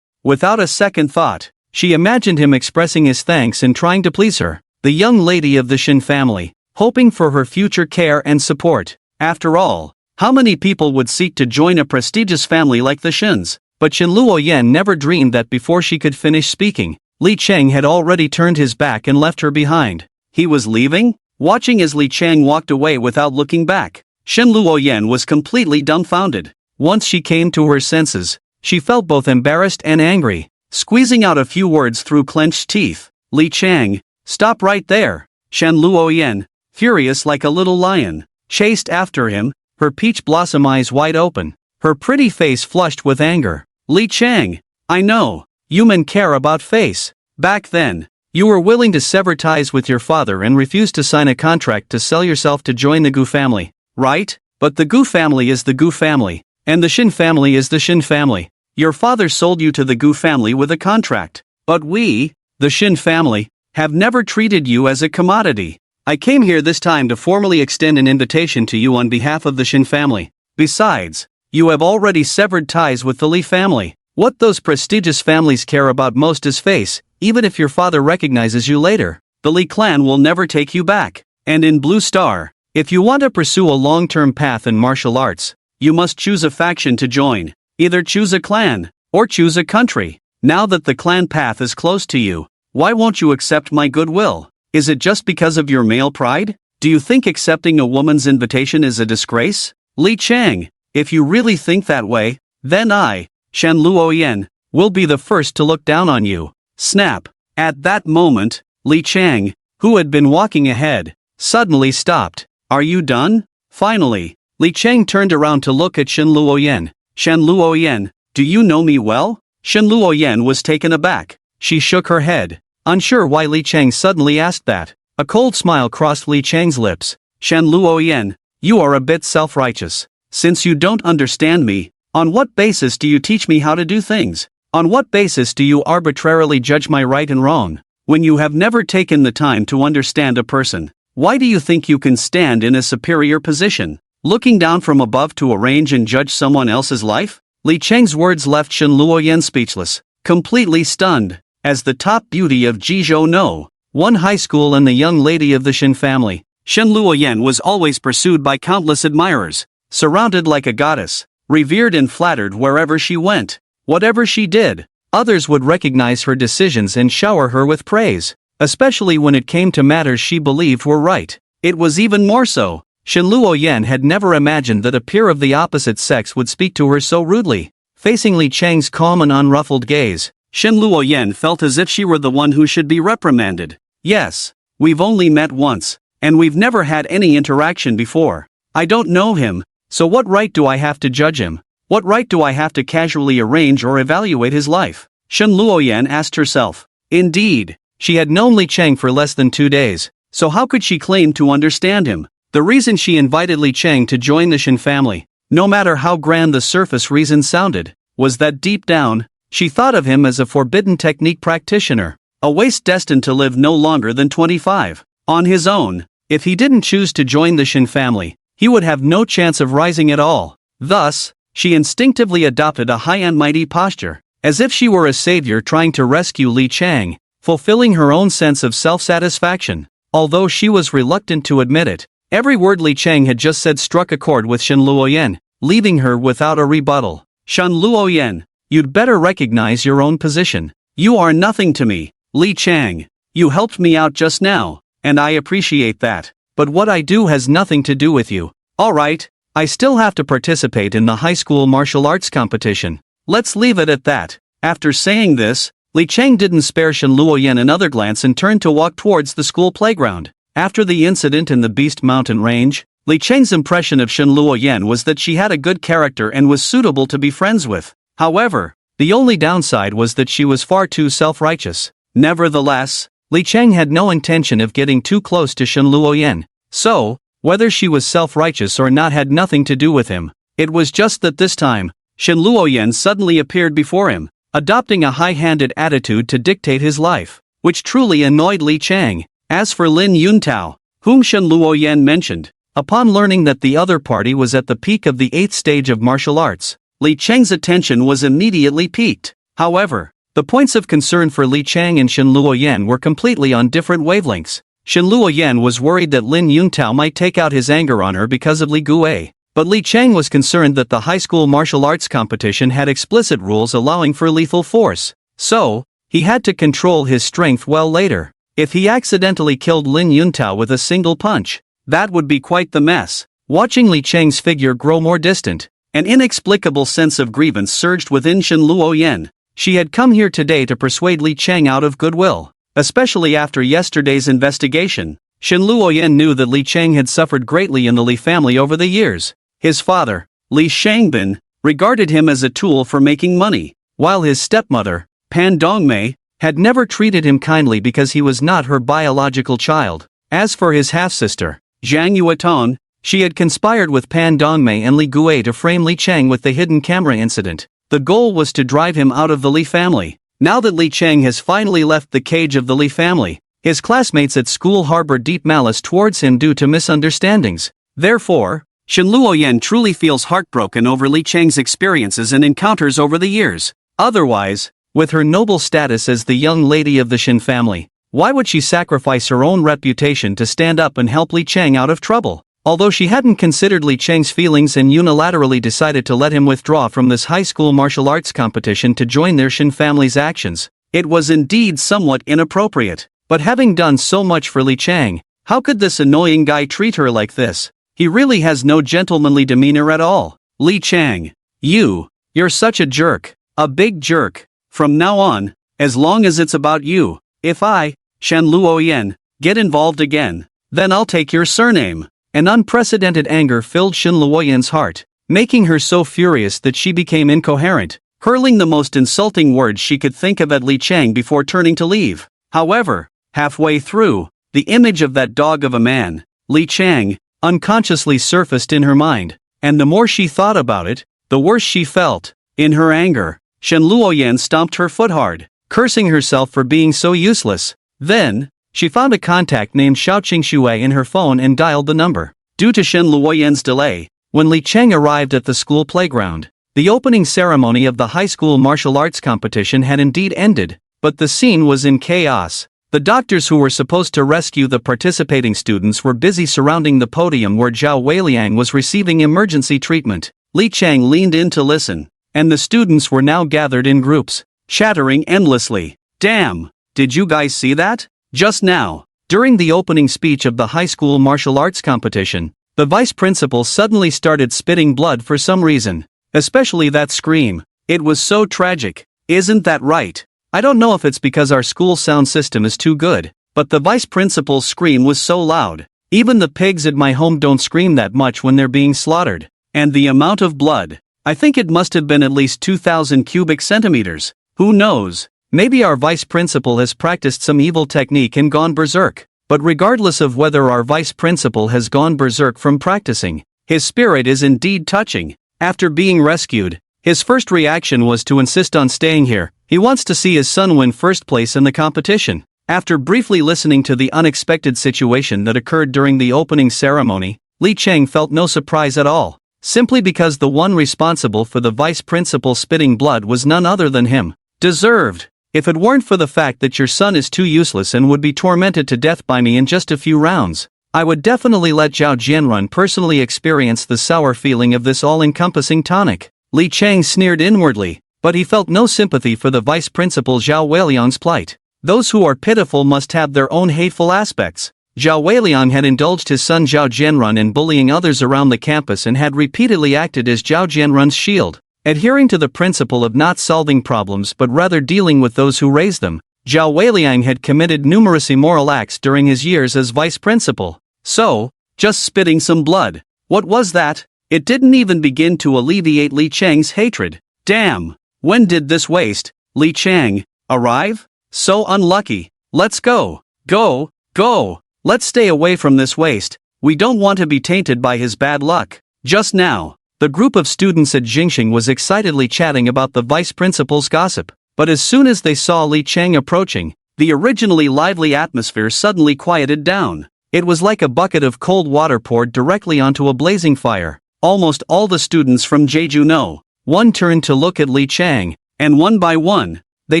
Without a second thought, she imagined him expressing his thanks and trying to please her, the young lady of the Shin family, hoping for her future care and support. After all, how many people would seek to join a prestigious family like the Shins? But Shen Luoyan never dreamed that before she could finish speaking, Li Cheng had already turned his back and left her behind. He was leaving? Watching as Li Cheng walked away without looking back, Shen Luoyan was completely dumbfounded. Once she came to her senses, she felt both embarrassed and angry. Squeezing out a few words through clenched teeth, Li Cheng, stop right there. Shen Luoyan, furious like a little lion, chased after him, her peach blossom eyes wide open, her pretty face flushed with anger. Li Cheng, I know, you men care about face. Back then, you were willing to sever ties with your father and refuse to sign a contract to sell yourself to join the Gu family, right? But the Gu family is the Gu family, and the Shin family is the Shin family. Your father sold you to the Gu family with a contract, but we, the Shin family, have never treated you as a commodity. I came here this time to formally extend an invitation to you on behalf of the Shin family. Besides, you have already severed ties with the Li family. What those prestigious families care about most is face. Even if your father recognizes you later, the Li clan will never take you back. And in Blue Star, if you want to pursue a long-term path in martial arts, you must choose a faction to join. Either choose a clan, or choose a country. Now that the clan path is close to you, why won't you accept my goodwill? Is it just because of your male pride? Do you think accepting a woman's invitation is a disgrace? Li Cheng, if you really think that way, then I, Shen Luoyan, will be the first to look down on you. Snap. At that moment, Li Cheng, who had been walking ahead, suddenly stopped. Are you done? Finally, Li Cheng turned around to look at Shen Luoyan. Shen Luoyan, do you know me well? Shen Luoyan was taken aback. She shook her head, unsure why Li Cheng suddenly asked that. A cold smile crossed Li Cheng's lips. Shen Luoyan, you are a bit self-righteous. Since you don't understand me, on what basis do you teach me how to do things? On what basis do you arbitrarily judge my right and wrong? When you have never taken the time to understand a person, why do you think you can stand in a superior position, looking down from above to arrange and judge someone else's life? Li Cheng's words left Shen Luoyan speechless, completely stunned. As the top beauty of Jizhou No, one high school and the young lady of the Shen family, Shen Luoyan was always pursued by countless admirers, surrounded like a goddess, revered and flattered wherever she went. Whatever she did, others would recognize her decisions and shower her with praise, especially when it came to matters she believed were right. It was even more so. Shen Luoyan had never imagined that a peer of the opposite sex would speak to her so rudely. Facing Li Cheng's calm and unruffled gaze, Shen Luoyan felt as if she were the one who should be reprimanded. Yes, we've only met once, and we've never had any interaction before. I don't know him, so what right do I have to judge him? What right do I have to casually arrange or evaluate his life? Shen Luoyan asked herself. Indeed, she had known Li Cheng for less than 2 days, so how could she claim to understand him? The reason she invited Li Cheng to join the Shen family, no matter how grand the surface reason sounded, was that deep down, she thought of him as a forbidden technique practitioner, a waste destined to live no longer than 25. On his own, if he didn't choose to join the Shen family, he would have no chance of rising at all. Thus, she instinctively adopted a high and mighty posture, as if she were a savior trying to rescue Li Cheng, fulfilling her own sense of self-satisfaction. Although she was reluctant to admit it, every word Li Cheng had just said struck a chord with Shen Luoyan, leaving her without a rebuttal. Shen Luoyan, you'd better recognize your own position. You are nothing to me, Li Cheng. You helped me out just now, and I appreciate that. But what I do has nothing to do with you. Alright, I still have to participate in the high school martial arts competition. Let's leave it at that. After saying this, Li Cheng didn't spare Shen Luoyan another glance and turned to walk towards the school playground. After the incident in the Beast Mountain Range, Li Cheng's impression of Shen Luoyan was that she had a good character and was suitable to be friends with. However, the only downside was that she was far too self-righteous. Nevertheless, Li Cheng had no intention of getting too close to Shen Luoyan. So, whether she was self-righteous or not had nothing to do with him. It was just that this time, Shen Luoyan suddenly appeared before him, adopting a high-handed attitude to dictate his life, which truly annoyed Li Cheng. As for Lin Yuntao, whom Shen Luoyan mentioned, upon learning that the other party was at the peak of the 8th stage of martial arts, Li Cheng's attention was immediately piqued. However, the points of concern for Li Cheng and Shen Luoyan were completely on different wavelengths. Shen Luoyan was worried that Lin Yuntao might take out his anger on her because of Li Gui, but Li Cheng was concerned that the high school martial arts competition had explicit rules allowing for lethal force, so, he had to control his strength well later. If he accidentally killed Lin Yuntao with a single punch, that would be quite the mess. Watching Li Cheng's figure grow more distant, an inexplicable sense of grievance surged within Shen Luoyan. She had come here today to persuade Li Cheng out of goodwill. Especially after yesterday's investigation, Shen Luoyan knew that Li Cheng had suffered greatly in the Li family over the years. His father, Li Shangbin, regarded him as a tool for making money, while his stepmother, Pan Dongmei, had never treated him kindly because he was not her biological child. As for his half-sister, Zhang Yueton, she had conspired with Pan Dongmei and Li Gui to frame Li Cheng with the hidden camera incident. The goal was to drive him out of the Li family. Now that Li Cheng has finally left the cage of the Li family, his classmates at school harbor deep malice towards him due to misunderstandings. Therefore, Shen Luoyan truly feels heartbroken over Li Cheng's experiences and encounters over the years. Otherwise, with her noble status as the young lady of the Shen family, why would she sacrifice her own reputation to stand up and help Li Cheng out of trouble? Although she hadn't considered Li Cheng's feelings and unilaterally decided to let him withdraw from this high school martial arts competition to join their Shen family's actions, it was indeed somewhat inappropriate. But having done so much for Li Cheng, how could this annoying guy treat her like this? He really has no gentlemanly demeanor at all. Li Cheng, you're such a jerk, a big jerk. From now on, as long as it's about you, if I, Shen Luoyan, get involved again, then I'll take your surname. An unprecedented anger filled Shin Luoyan's heart, making her so furious that she became incoherent, hurling the most insulting words she could think of at Li Chang before turning to leave. However, halfway through, the image of that dog of a man, Li Chang, unconsciously surfaced in her mind, and the more she thought about it, the worse she felt. In her anger, Shen Luoyan stomped her foot hard, cursing herself for being so useless. Then, she found a contact named Xiao Qingshui in her phone and dialed the number. Due to Shen Luoyan's delay, when Li Chang arrived at the school playground, the opening ceremony of the high school martial arts competition had indeed ended, but the scene was in chaos. The doctors who were supposed to rescue the participating students were busy surrounding the podium where Zhao Weiliang was receiving emergency treatment. Li Chang leaned in to listen, and the students were now gathered in groups, chattering endlessly. Damn! Did you guys see that? Just now, during the opening speech of the high school martial arts competition, the vice principal suddenly started spitting blood for some reason. Especially that scream. It was so tragic. Isn't that right? I don't know if it's because our school sound system is too good, but the vice principal's scream was so loud. Even the pigs at my home don't scream that much when they're being slaughtered. And the amount of blood. I think it must have been at least 2,000 cubic centimeters. Who knows? Maybe our vice principal has practiced some evil technique and gone berserk. But regardless of whether our vice principal has gone berserk from practicing, his spirit is indeed touching. After being rescued, his first reaction was to insist on staying here. He wants to see his son win first place in the competition. After briefly listening to the unexpected situation that occurred during the opening ceremony, Li Chang felt no surprise at all, simply because the one responsible for the vice principal spitting blood was none other than him. Deserved. If it weren't for the fact that your son is too useless and would be tormented to death by me in just a few rounds, I would definitely let Zhao Jianrun personally experience the sour feeling of this all-encompassing tonic. Li Chang sneered inwardly, but he felt no sympathy for the vice principal Zhao Weiliang's plight. Those who are pitiful must have their own hateful aspects. Zhao Weiliang had indulged his son Zhao Jianrun in bullying others around the campus and had repeatedly acted as Zhao Jianrun's shield, adhering to the principle of not solving problems but rather dealing with those who raise them. Zhao Weiliang had committed numerous immoral acts during his years as vice principal. So, just spitting some blood. What was that? It didn't even begin to alleviate Li Chang's hatred. Damn! When did this waste, Li Chang, arrive? So unlucky. Let's go. Go. Go. Let's stay away from this waste. We don't want to be tainted by his bad luck. Just now, the group of students at Jingxing was excitedly chatting about the vice principal's gossip. But as soon as they saw Li Chang approaching, the originally lively atmosphere suddenly quieted down. It was like a bucket of cold water poured directly onto a blazing fire. Almost all the students from Jeju one turned to look at Li Chang, and one by one, they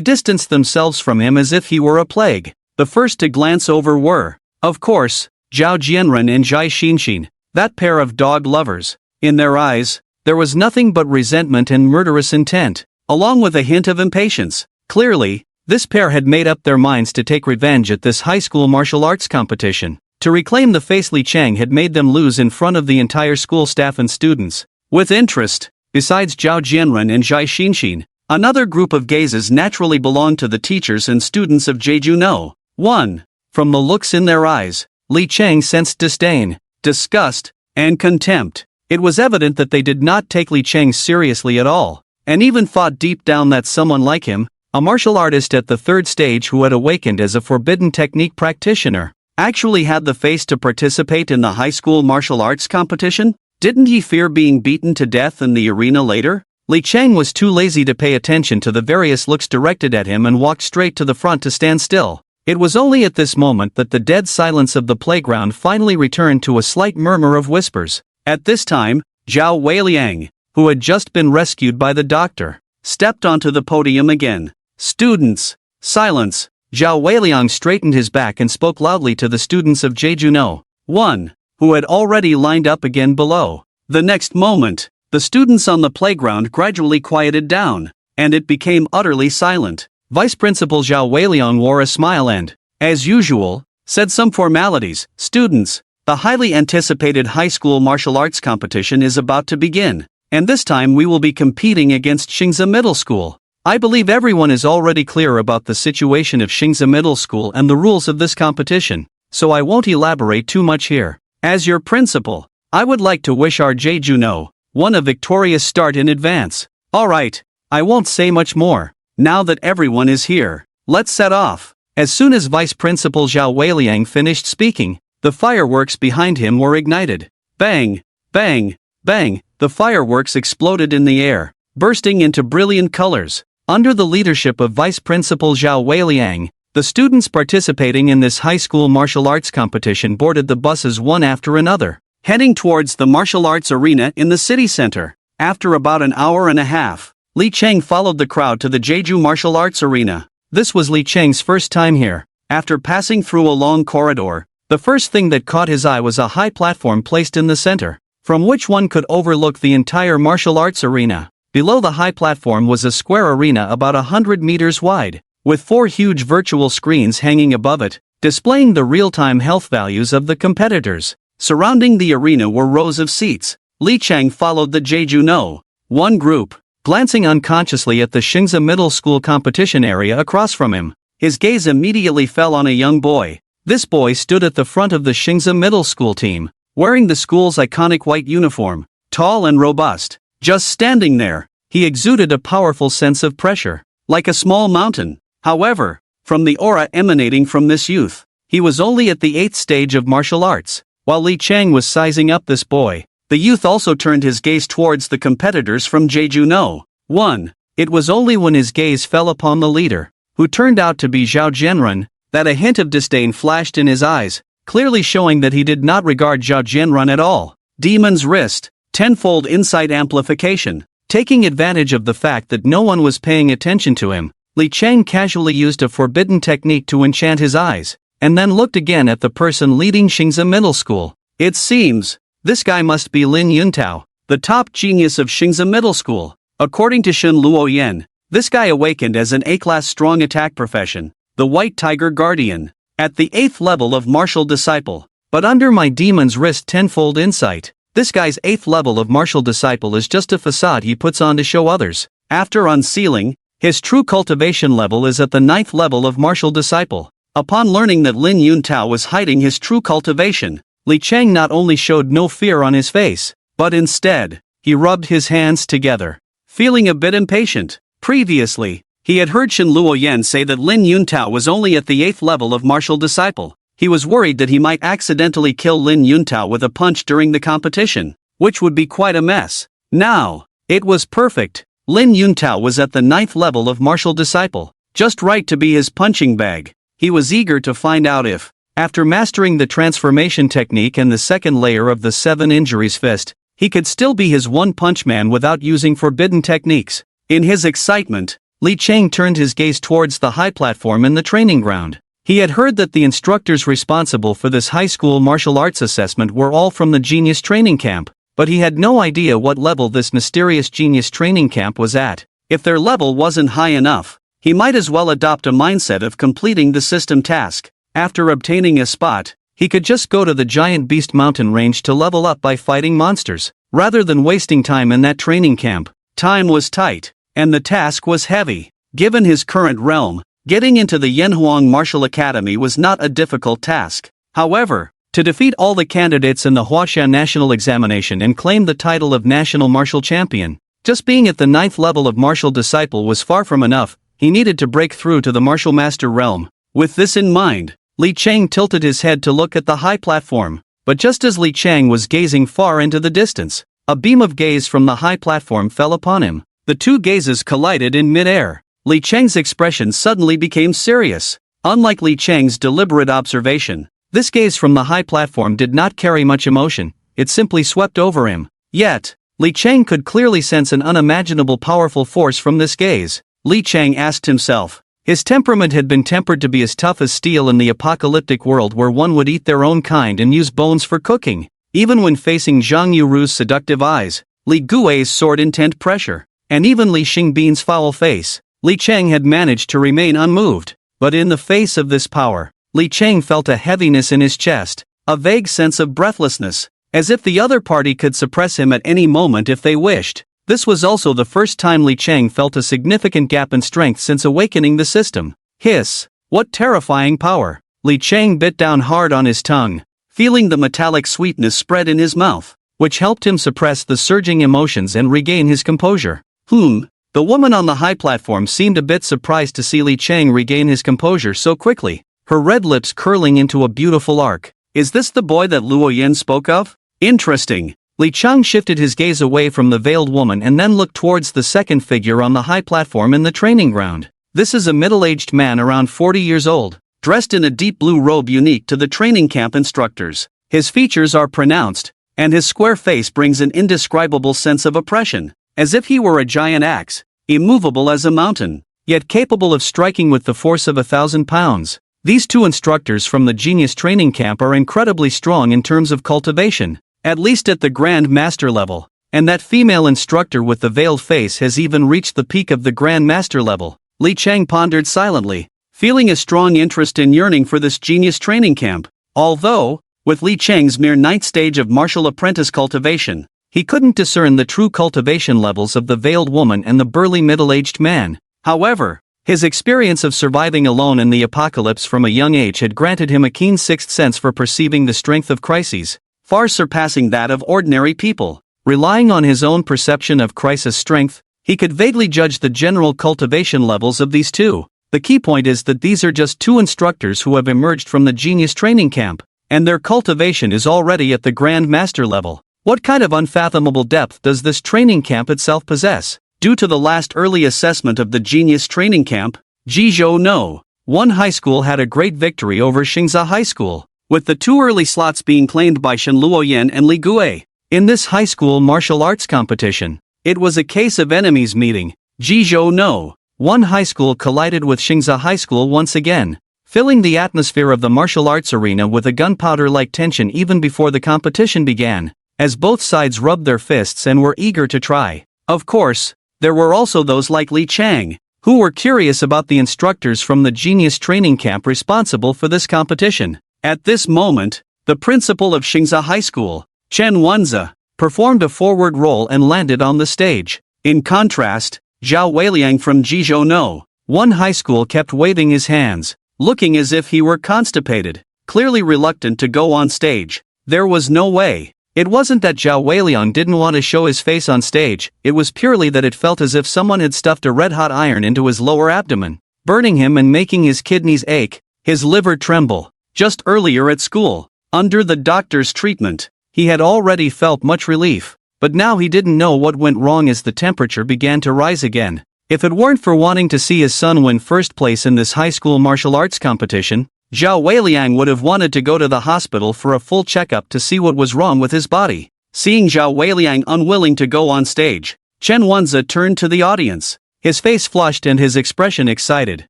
distanced themselves from him as if he were a plague. The first to glance over were, of course, Zhao Jianren and Zhai Xinxin, that pair of dog lovers. In their eyes, there was nothing but resentment and murderous intent, along with a hint of impatience. Clearly, this pair had made up their minds to take revenge at this high school martial arts competition. To reclaim the face Li Chang had made them lose in front of the entire school staff and students. With interest, besides Zhao Jianren and Zhai Xinxin, another group of gazes naturally belonged to the teachers and students of Jeju 1. From the looks in their eyes, Li Chang sensed disdain, disgust, and contempt. It was evident that they did not take Li Chang seriously at all, and even thought deep down that someone like him, a martial artist at the third stage who had awakened as a forbidden technique practitioner, actually had the face to participate in the high school martial arts competition? Didn't he fear being beaten to death in the arena later? Li Chang was too lazy to pay attention to the various looks directed at him and walked straight to the front to stand still. It was only at this moment that the dead silence of the playground finally returned to a slight murmur of whispers. At this time, Zhao Weiliang, who had just been rescued by the doctor, stepped onto the podium again. Students, silence. Zhao Weiliang straightened his back and spoke loudly to the students of Jeju 1, who had already lined up again below. The next moment, the students on the playground gradually quieted down, and it became utterly silent. Vice Principal Zhao Weiliang wore a smile and, as usual, said some formalities. Students, the highly anticipated high school martial arts competition is about to begin, and this time we will be competing against Xingzi Middle School. I believe everyone is already clear about the situation of Xingzi Middle School and the rules of this competition, so I won't elaborate too much here. As your principal, I would like to wish our Jeju one a victorious start in advance. Alright, I won't say much more. Now that everyone is here, let's set off. As soon as Vice Principal Zhao Weiliang finished speaking, the fireworks behind him were ignited. Bang, bang, bang, the fireworks exploded in the air, bursting into brilliant colors. Under the leadership of Vice Principal Zhao Weiliang, the students participating in this high school martial arts competition boarded the buses one after another, heading towards the martial arts arena in the city center. After about an hour and a half, Li Cheng followed the crowd to the Jeju Martial Arts Arena. This was Li Cheng's first time here. After passing through a long corridor, the first thing that caught his eye was a high platform placed in the center, from which one could overlook the entire martial arts arena. Below the high platform was a square arena about 100 meters wide, with 4 huge virtual screens hanging above it, displaying the real-time health values of the competitors. Surrounding the arena were rows of seats. Li Cheng followed the Jeju one group, glancing unconsciously at the Xingzi Middle School competition area across from him. His gaze immediately fell on a young boy. This boy stood at the front of the Xingzi Middle School team, wearing the school's iconic white uniform, tall and robust. Just standing there, he exuded a powerful sense of pressure, like a small mountain. However, from the aura emanating from this youth, he was only at the 8th stage of martial arts. While Li Cheng was sizing up this boy, the youth also turned his gaze towards the competitors from Jeju 1. It was only when his gaze fell upon the leader, who turned out to be Zhao Jianrun, that a hint of disdain flashed in his eyes, clearly showing that he did not regard Zhao Jianrun at all. Demon's Wrist, tenfold insight amplification. Taking advantage of the fact that no one was paying attention to him, Li Cheng casually used a forbidden technique to enchant his eyes, and then looked again at the person leading Xingzi Middle School. It seems, this guy must be Lin Yuntao, the top genius of Xingzi Middle School. According to Shen Luoyan, this guy awakened as an A-class strong attack profession, the White Tiger Guardian, at the 8th level of Martial Disciple. But under my Demon's Wrist tenfold insight, this guy's 8th level of Martial Disciple is just a facade he puts on to show others. After unsealing, his true cultivation level is at the 9th level of Martial Disciple. Upon learning that Lin Yuntao was hiding his true cultivation, Li Cheng not only showed no fear on his face, but instead, he rubbed his hands together, feeling a bit impatient. Previously, he had heard Shen Luoyan say that Lin Yuntao was only at the 8th level of Martial Disciple. He was worried that he might accidentally kill Lin Yuntao with a punch during the competition, which would be quite a mess. Now, it was perfect. Lin Yuntao was at the 9th level of Martial Disciple, just right to be his punching bag. He was eager to find out if, after mastering the transformation technique and the second layer of the 7 injuries fist, he could still be his one-punch man without using forbidden techniques. In his excitement, Li Cheng turned his gaze towards the high platform in the training ground. He had heard that the instructors responsible for this high school martial arts assessment were all from the Genius Training Camp, but he had no idea what level this mysterious Genius Training Camp was at. If their level wasn't high enough, he might as well adopt a mindset of completing the system task. After obtaining a spot, he could just go to the Giant Beast Mountain range to level up by fighting monsters, rather than wasting time in that training camp. Time was tight, and the task was heavy. Given his current realm, getting into the Yanhuang Martial Academy was not a difficult task. However, to defeat all the candidates in the Huashan National Examination and claim the title of National Martial Champion, just being at the 9th level of Martial Disciple was far from enough. He needed to break through to the Martial Master realm. With this in mind, Li Cheng tilted his head to look at the high platform, but just as Li Cheng was gazing far into the distance, a beam of gaze from the high platform fell upon him. The two gazes collided in mid-air. Li Cheng's expression suddenly became serious. Unlike Li Cheng's deliberate observation, this gaze from the high platform did not carry much emotion, it simply swept over him. Yet, Li Cheng could clearly sense an unimaginable powerful force from this gaze. Li Cheng asked himself. His temperament had been tempered to be as tough as steel in the apocalyptic world where one would eat their own kind and use bones for cooking. Even when facing Zhang Yuru's seductive eyes, Li Gui's sword-intent pressure, and even Li Xingbin's foul face, Li Cheng had managed to remain unmoved. But in the face of this power, Li Cheng felt a heaviness in his chest, a vague sense of breathlessness, as if the other party could suppress him at any moment if they wished. This was also the first time Li Cheng felt a significant gap in strength since awakening the system. Hiss! What terrifying power! Li Cheng bit down hard on his tongue. feeling the metallic sweetness spread in his mouth, which helped him suppress the surging emotions and regain his composure. The woman on the high platform seemed a bit surprised to see Li Chang regain his composure so quickly, her red lips curling into a beautiful arc. Is this the boy that Luo Yan spoke of? Interesting. Li Chang shifted his gaze away from the veiled woman and then looked towards the second figure on the high platform in the training ground. This is a middle-aged man around 40 years old, dressed in a deep blue robe unique to the training camp instructors. His features are pronounced, and his square face brings an indescribable sense of oppression, as if he were a giant axe, immovable as a mountain, yet capable of striking with the force of 1,000 pounds. These two instructors from the Genius Training Camp are incredibly strong in terms of cultivation, at least at the Grand Master level, and that female instructor with the veiled face has even reached the peak of the Grand Master level. Li Chang pondered silently, feeling a strong interest and yearning for this Genius Training Camp, although, with Li Chang's mere 9th stage of martial apprentice cultivation, he couldn't discern the true cultivation levels of the veiled woman and the burly middle-aged man. However, his experience of surviving alone in the apocalypse from a young age had granted him a keen sixth sense for perceiving the strength of crises, far surpassing that of ordinary people. Relying on his own perception of crisis strength, he could vaguely judge the general cultivation levels of these two. The key point is that these are just two instructors who have emerged from the Genius Training Camp, and their cultivation is already at the Grand Master level. What kind of unfathomable depth does this training camp itself possess? Due to the last early assessment of the Genius Training Camp, Jizhou No. 1 High School had a great victory over Xingza High School, with the two early slots being claimed by Shen Luoyan and Li Gue. In this high school martial arts competition, it was a case of enemies meeting. Jizhou No. 1 High School collided with Xingza High School once again, filling the atmosphere of the martial arts arena with a gunpowder-like tension even before the competition began, as both sides rubbed their fists and were eager to try. Of course, there were also those like Li Chang, who were curious about the instructors from the Genius Training Camp responsible for this competition. At this moment, the principal of Xingza High School, Chen Wenze, performed a forward roll and landed on the stage. In contrast, Zhao Weiliang from Jizhou No. 1 High School kept waving his hands, looking as if he were constipated, clearly reluctant to go on stage. There was no way. It wasn't that Zhao Weiliang didn't want to show his face on stage, it was purely that it felt as if someone had stuffed a red-hot iron into his lower abdomen, burning him and making his kidneys ache, his liver tremble. Just earlier at school, under the doctor's treatment, he had already felt much relief, but now he didn't know what went wrong as the temperature began to rise again. If it weren't for wanting to see his son win first place in this high school martial arts competition, Zhao Weiliang would have wanted to go to the hospital for a full checkup to see what was wrong with his body. Seeing Zhao Weiliang unwilling to go on stage, Chen Wenze turned to the audience, his face flushed and his expression excited,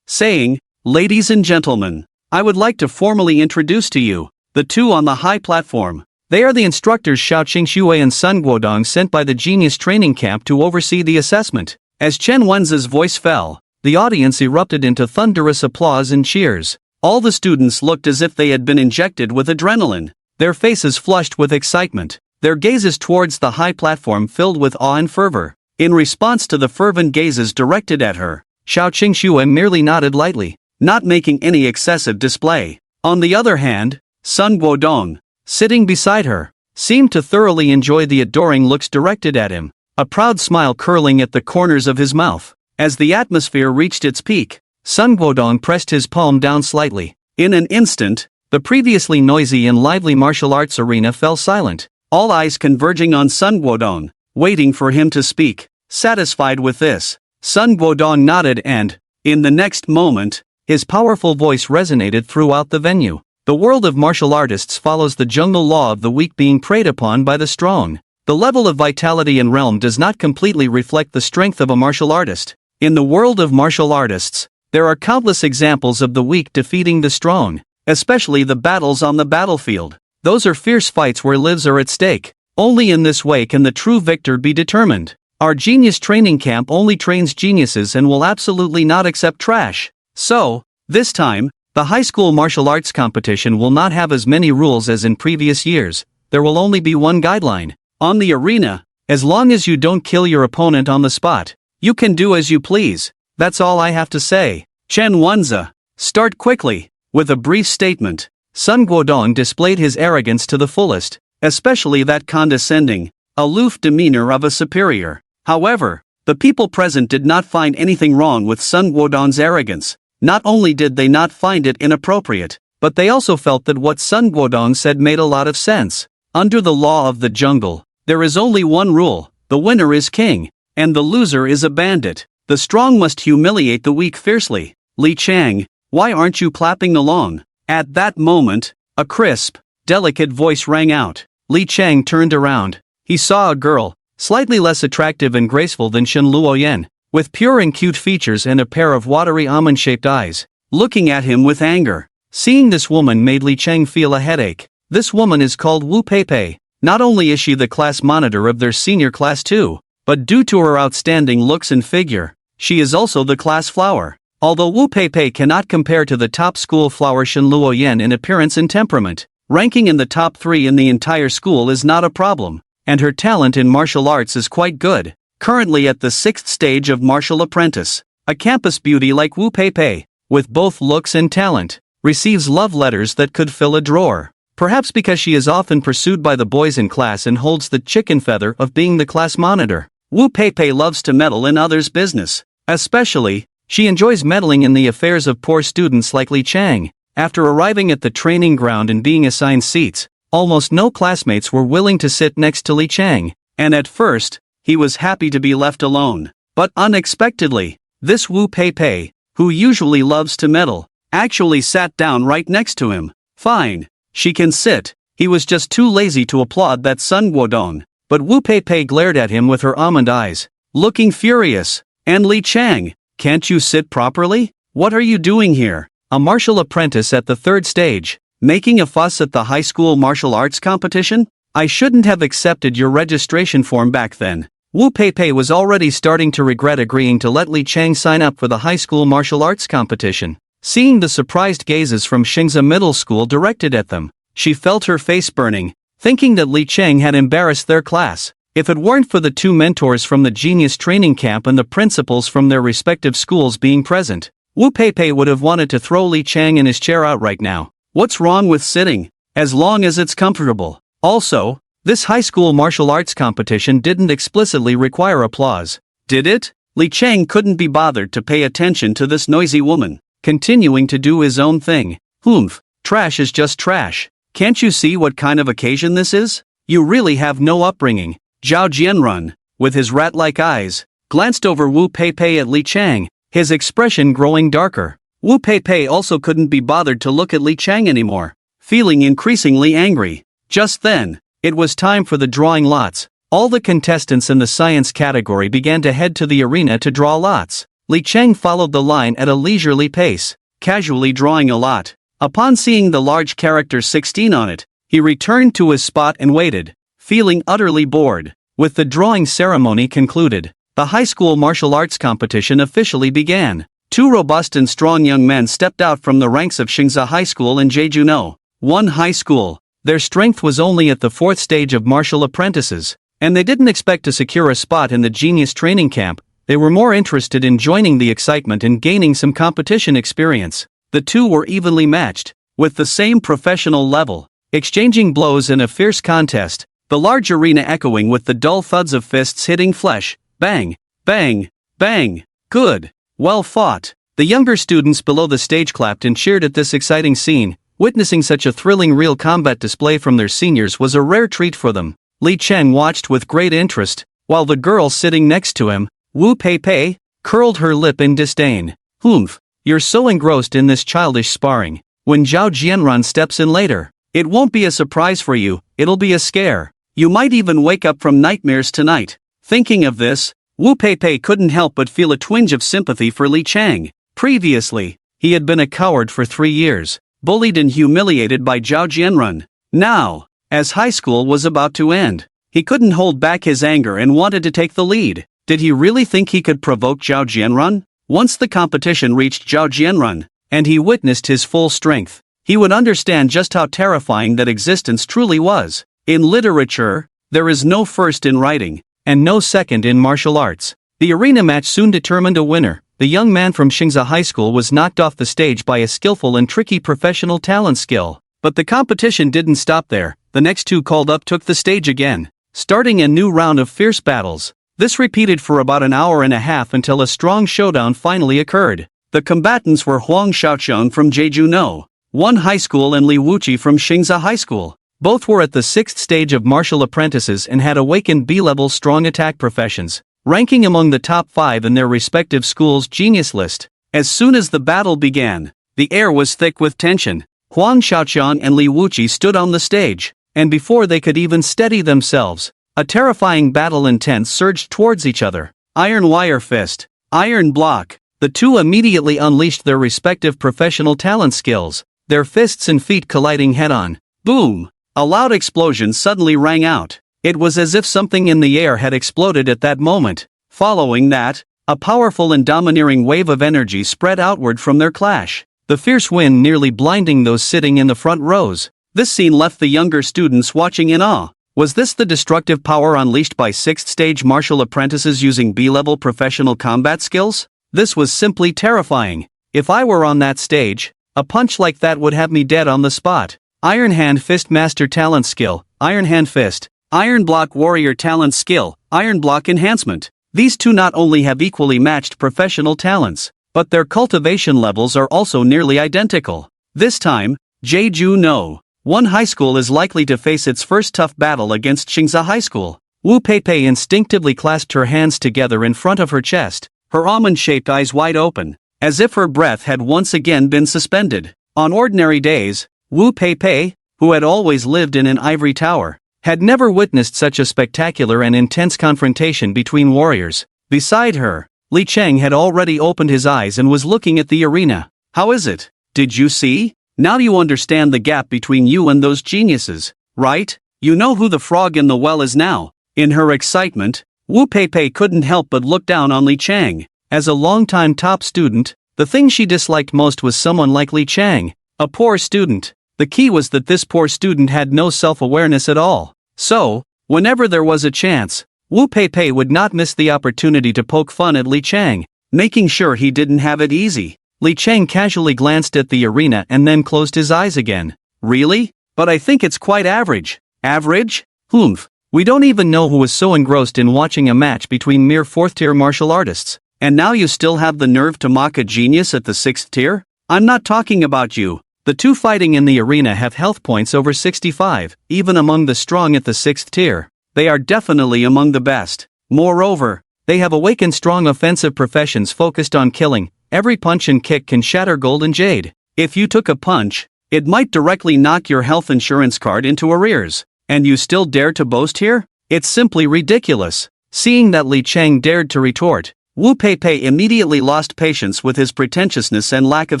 saying, "Ladies and gentlemen, I would like to formally introduce to you the two on the high platform. They are the instructors Xiao Qingxue and Sun Guodong sent by the Genius Training Camp to oversee the assessment." As Chen Wenze's voice fell, the audience erupted into thunderous applause and cheers. All the students looked as if they had been injected with adrenaline, their faces flushed with excitement, their gazes towards the high platform filled with awe and fervor. In response to the fervent gazes directed at her, Xiao Qingxue merely nodded lightly, not making any excessive display. On the other hand, Sun Guodong, sitting beside her, seemed to thoroughly enjoy the adoring looks directed at him, a proud smile curling at the corners of his mouth. As the atmosphere reached its peak, Sun Guodong pressed his palm down slightly. In an instant, the previously noisy and lively martial arts arena fell silent, all eyes converging on Sun Guodong, waiting for him to speak. Satisfied with this, Sun Guodong nodded and, in the next moment, his powerful voice resonated throughout the venue. The world of martial artists follows the jungle law of the weak being preyed upon by the strong. The level of vitality and realm does not completely reflect the strength of a martial artist. In the world of martial artists, there are countless examples of the weak defeating the strong, especially the battles on the battlefield. Those are fierce fights where lives are at stake. Only in this way can the true victor be determined. Our Genius Training Camp only trains geniuses and will absolutely not accept trash. So, this time, the high school martial arts competition will not have as many rules as in previous years. There will only be one guideline. On the arena, as long as you don't kill your opponent on the spot, you can do as you please. That's all I have to say. Chen Wenze, start quickly. With a brief statement, Sun Guodong displayed his arrogance to the fullest, especially that condescending, aloof demeanor of a superior. However, the people present did not find anything wrong with Sun Guodong's arrogance. Not only did they not find it inappropriate, but they also felt that what Sun Guodong said made a lot of sense. Under the law of the jungle, there is only one rule: the winner is king, and the loser is a bandit. The strong must humiliate the weak fiercely. Li Chang, why aren't you clapping along? At that moment, a crisp, delicate voice rang out. Li Chang turned around. He saw a girl, slightly less attractive and graceful than Shen Luoyan, with pure and cute features and a pair of watery almond-shaped eyes, looking at him with anger. Seeing this woman made Li Chang feel a headache. This woman is called Wu Peipei. Not only is she the class monitor of their senior class too, but due to her outstanding looks and figure, she is also the class flower. Although Wu Peipei cannot compare to the top school flower Shen Luoyan in appearance and temperament, ranking in the top 3 in the entire school is not a problem, and her talent in martial arts is quite good. Currently at the 6th stage of martial apprentice, a campus beauty like Wu Peipei, with both looks and talent, receives love letters that could fill a drawer. Perhaps because she is often pursued by the boys in class and holds the chicken feather of being the class monitor. Wu Peipei loves to meddle in others' business. Especially, she enjoys meddling in the affairs of poor students like Li Chang. After arriving at the training ground and being assigned seats, almost no classmates were willing to sit next to Li Chang, and at first, he was happy to be left alone. But unexpectedly, this Wu Peipei, who usually loves to meddle, actually sat down right next to him. Fine, she can sit. He was just too lazy to applaud that Sun Guodong. But Wu Peipei glared at him with her almond eyes, looking furious. And Li Chang, can't you sit properly? What are you doing here? A martial apprentice at the 3rd stage, making a fuss at the high school martial arts competition? I shouldn't have accepted your registration form back then. Wu Peipei was already starting to regret agreeing to let Li Chang sign up for the high school martial arts competition. Seeing the surprised gazes from Xingza Middle School directed at them, she felt her face burning, thinking that Li Chang had embarrassed their class. If it weren't for the 2 mentors from the genius training camp and the principals from their respective schools being present, Wu Peipei would have wanted to throw Li Chang in his chair out right now. What's wrong with sitting? As long as it's comfortable. Also, this high school martial arts competition didn't explicitly require applause, did it? Li Chang couldn't be bothered to pay attention to this noisy woman, continuing to do his own thing. Humph, trash is just trash. Can't you see what kind of occasion this is? You really have no upbringing. Zhao Jianrun, with his rat-like eyes, glanced over Wu Peipei at Li Chang, his expression growing darker. Wu Peipei also couldn't be bothered to look at Li Chang anymore, feeling increasingly angry. Just then, it was time for the drawing lots. All the contestants in the science category began to head to the arena to draw lots. Li Chang followed the line at a leisurely pace, casually drawing a lot. Upon seeing the large character 16 on it, he returned to his spot and waited, feeling utterly bored. With the drawing ceremony concluded, the high school martial arts competition officially began. 2 robust and strong young men stepped out from the ranks of Xingza High School and Jejuno 1 High School. Their strength was only at the 4th stage of martial apprentices, and they didn't expect to secure a spot in the genius training camp. They were more interested in joining the excitement and gaining some competition experience. The 2 were evenly matched, with the same professional level, exchanging blows in a fierce contest, the large arena echoing with the dull thuds of fists hitting flesh. Bang, bang, bang. Good. Well fought. The younger students below the stage clapped and cheered at this exciting scene. Witnessing such a thrilling real combat display from their seniors was a rare treat for them. Li Chang watched with great interest, while the girl sitting next to him, Wu Peipei, curled her lip in disdain. Humph, you're so engrossed in this childish sparring. When Zhao Jianran steps in later, it won't be a surprise for you, it'll be a scare. You might even wake up from nightmares tonight. Thinking of this, Wu Peipei couldn't help but feel a twinge of sympathy for Li Chang. Previously, he had been a coward for 3 years, bullied and humiliated by Zhao Jianrun. Now, as high school was about to end, he couldn't hold back his anger and wanted to take the lead. Did he really think he could provoke Zhao Jianrun? Once the competition reached Zhao Jianrun, and he witnessed his full strength, he would understand just how terrifying that existence truly was. In literature, there is no first in writing, and no second in martial arts. The arena match soon determined a winner. The young man from Xingza High School was knocked off the stage by a skillful and tricky professional talent skill, But the competition didn't stop there. The next two called up took the stage again, starting a new round of fierce battles. This repeated for about an hour and a half until a strong showdown finally occurred. The combatants were Huang Xiaoqiang from Jeju-no, one high school, and Li Wuqi from Xingza High School. Both were at the 6th stage of martial apprentices and had awakened B-level strong attack professions, ranking among the top 5 in their respective schools' genius list. As soon as the battle began, the air was thick with tension. Huang Xiaoqiang and Li Wuqi stood on the stage, and before they could even steady themselves, a terrifying battle intent surged towards each other. Iron wire fist, iron block. The two immediately unleashed their respective professional talent skills, their fists and feet colliding head-on. Boom! A loud explosion suddenly rang out. It was as if something in the air had exploded at that moment. Following that, a powerful and domineering wave of energy spread outward from their clash, the fierce wind nearly blinding those sitting in the front rows. This scene left the younger students watching in awe. Was this the destructive power unleashed by 6th stage martial apprentices using B-level professional combat skills? This was simply terrifying. If I were on that stage, a punch like that would have me dead on the spot. Iron Hand Fist Master Talent Skill, Iron Hand Fist. Iron Block Warrior Talent Skill, Iron Block Enhancement. These two not only have equally matched professional talents, but their cultivation levels are also nearly identical. This time, Jeju-no, one high school is likely to face its first tough battle against Xingza High School. Wu Peipei instinctively clasped her hands together in front of her chest, her almond-shaped eyes wide open, as if her breath had once again been suspended. On ordinary days, Wu Peipei, who had always lived in an ivory tower, had never witnessed such a spectacular and intense confrontation between warriors. Beside her, Li Cheng had already opened his eyes and was looking at the arena. How is it? Did you see? Now you understand the gap between you and those geniuses, right? You know who the frog in the well is now. In her excitement, Wu Peipei couldn't help but look down on Li Cheng. As a longtime top student, the thing she disliked most was someone like Li Cheng, a poor student. The key was that this poor student had no self-awareness at all. So, whenever there was a chance, Wu Peipei would not miss the opportunity to poke fun at Li Cheng, making sure he didn't have it easy. Li Cheng casually glanced at the arena and then closed his eyes again. Really? But I think it's quite average. Average? Humph. We don't even know who was so engrossed in watching a match between mere 4th-tier martial artists. And now you still have the nerve to mock a genius at the 6th tier? I'm not talking about you. The two fighting in the arena have health points over 65, even among the strong at the 6th tier. They are definitely among the best. Moreover, they have awakened strong offensive professions focused on killing. Every punch and kick can shatter gold and jade. If you took a punch, it might directly knock your health insurance card into arrears. And you still dare to boast here? It's simply ridiculous. Seeing that Li Cheng dared to retort, Wu Peipei immediately lost patience with his pretentiousness and lack of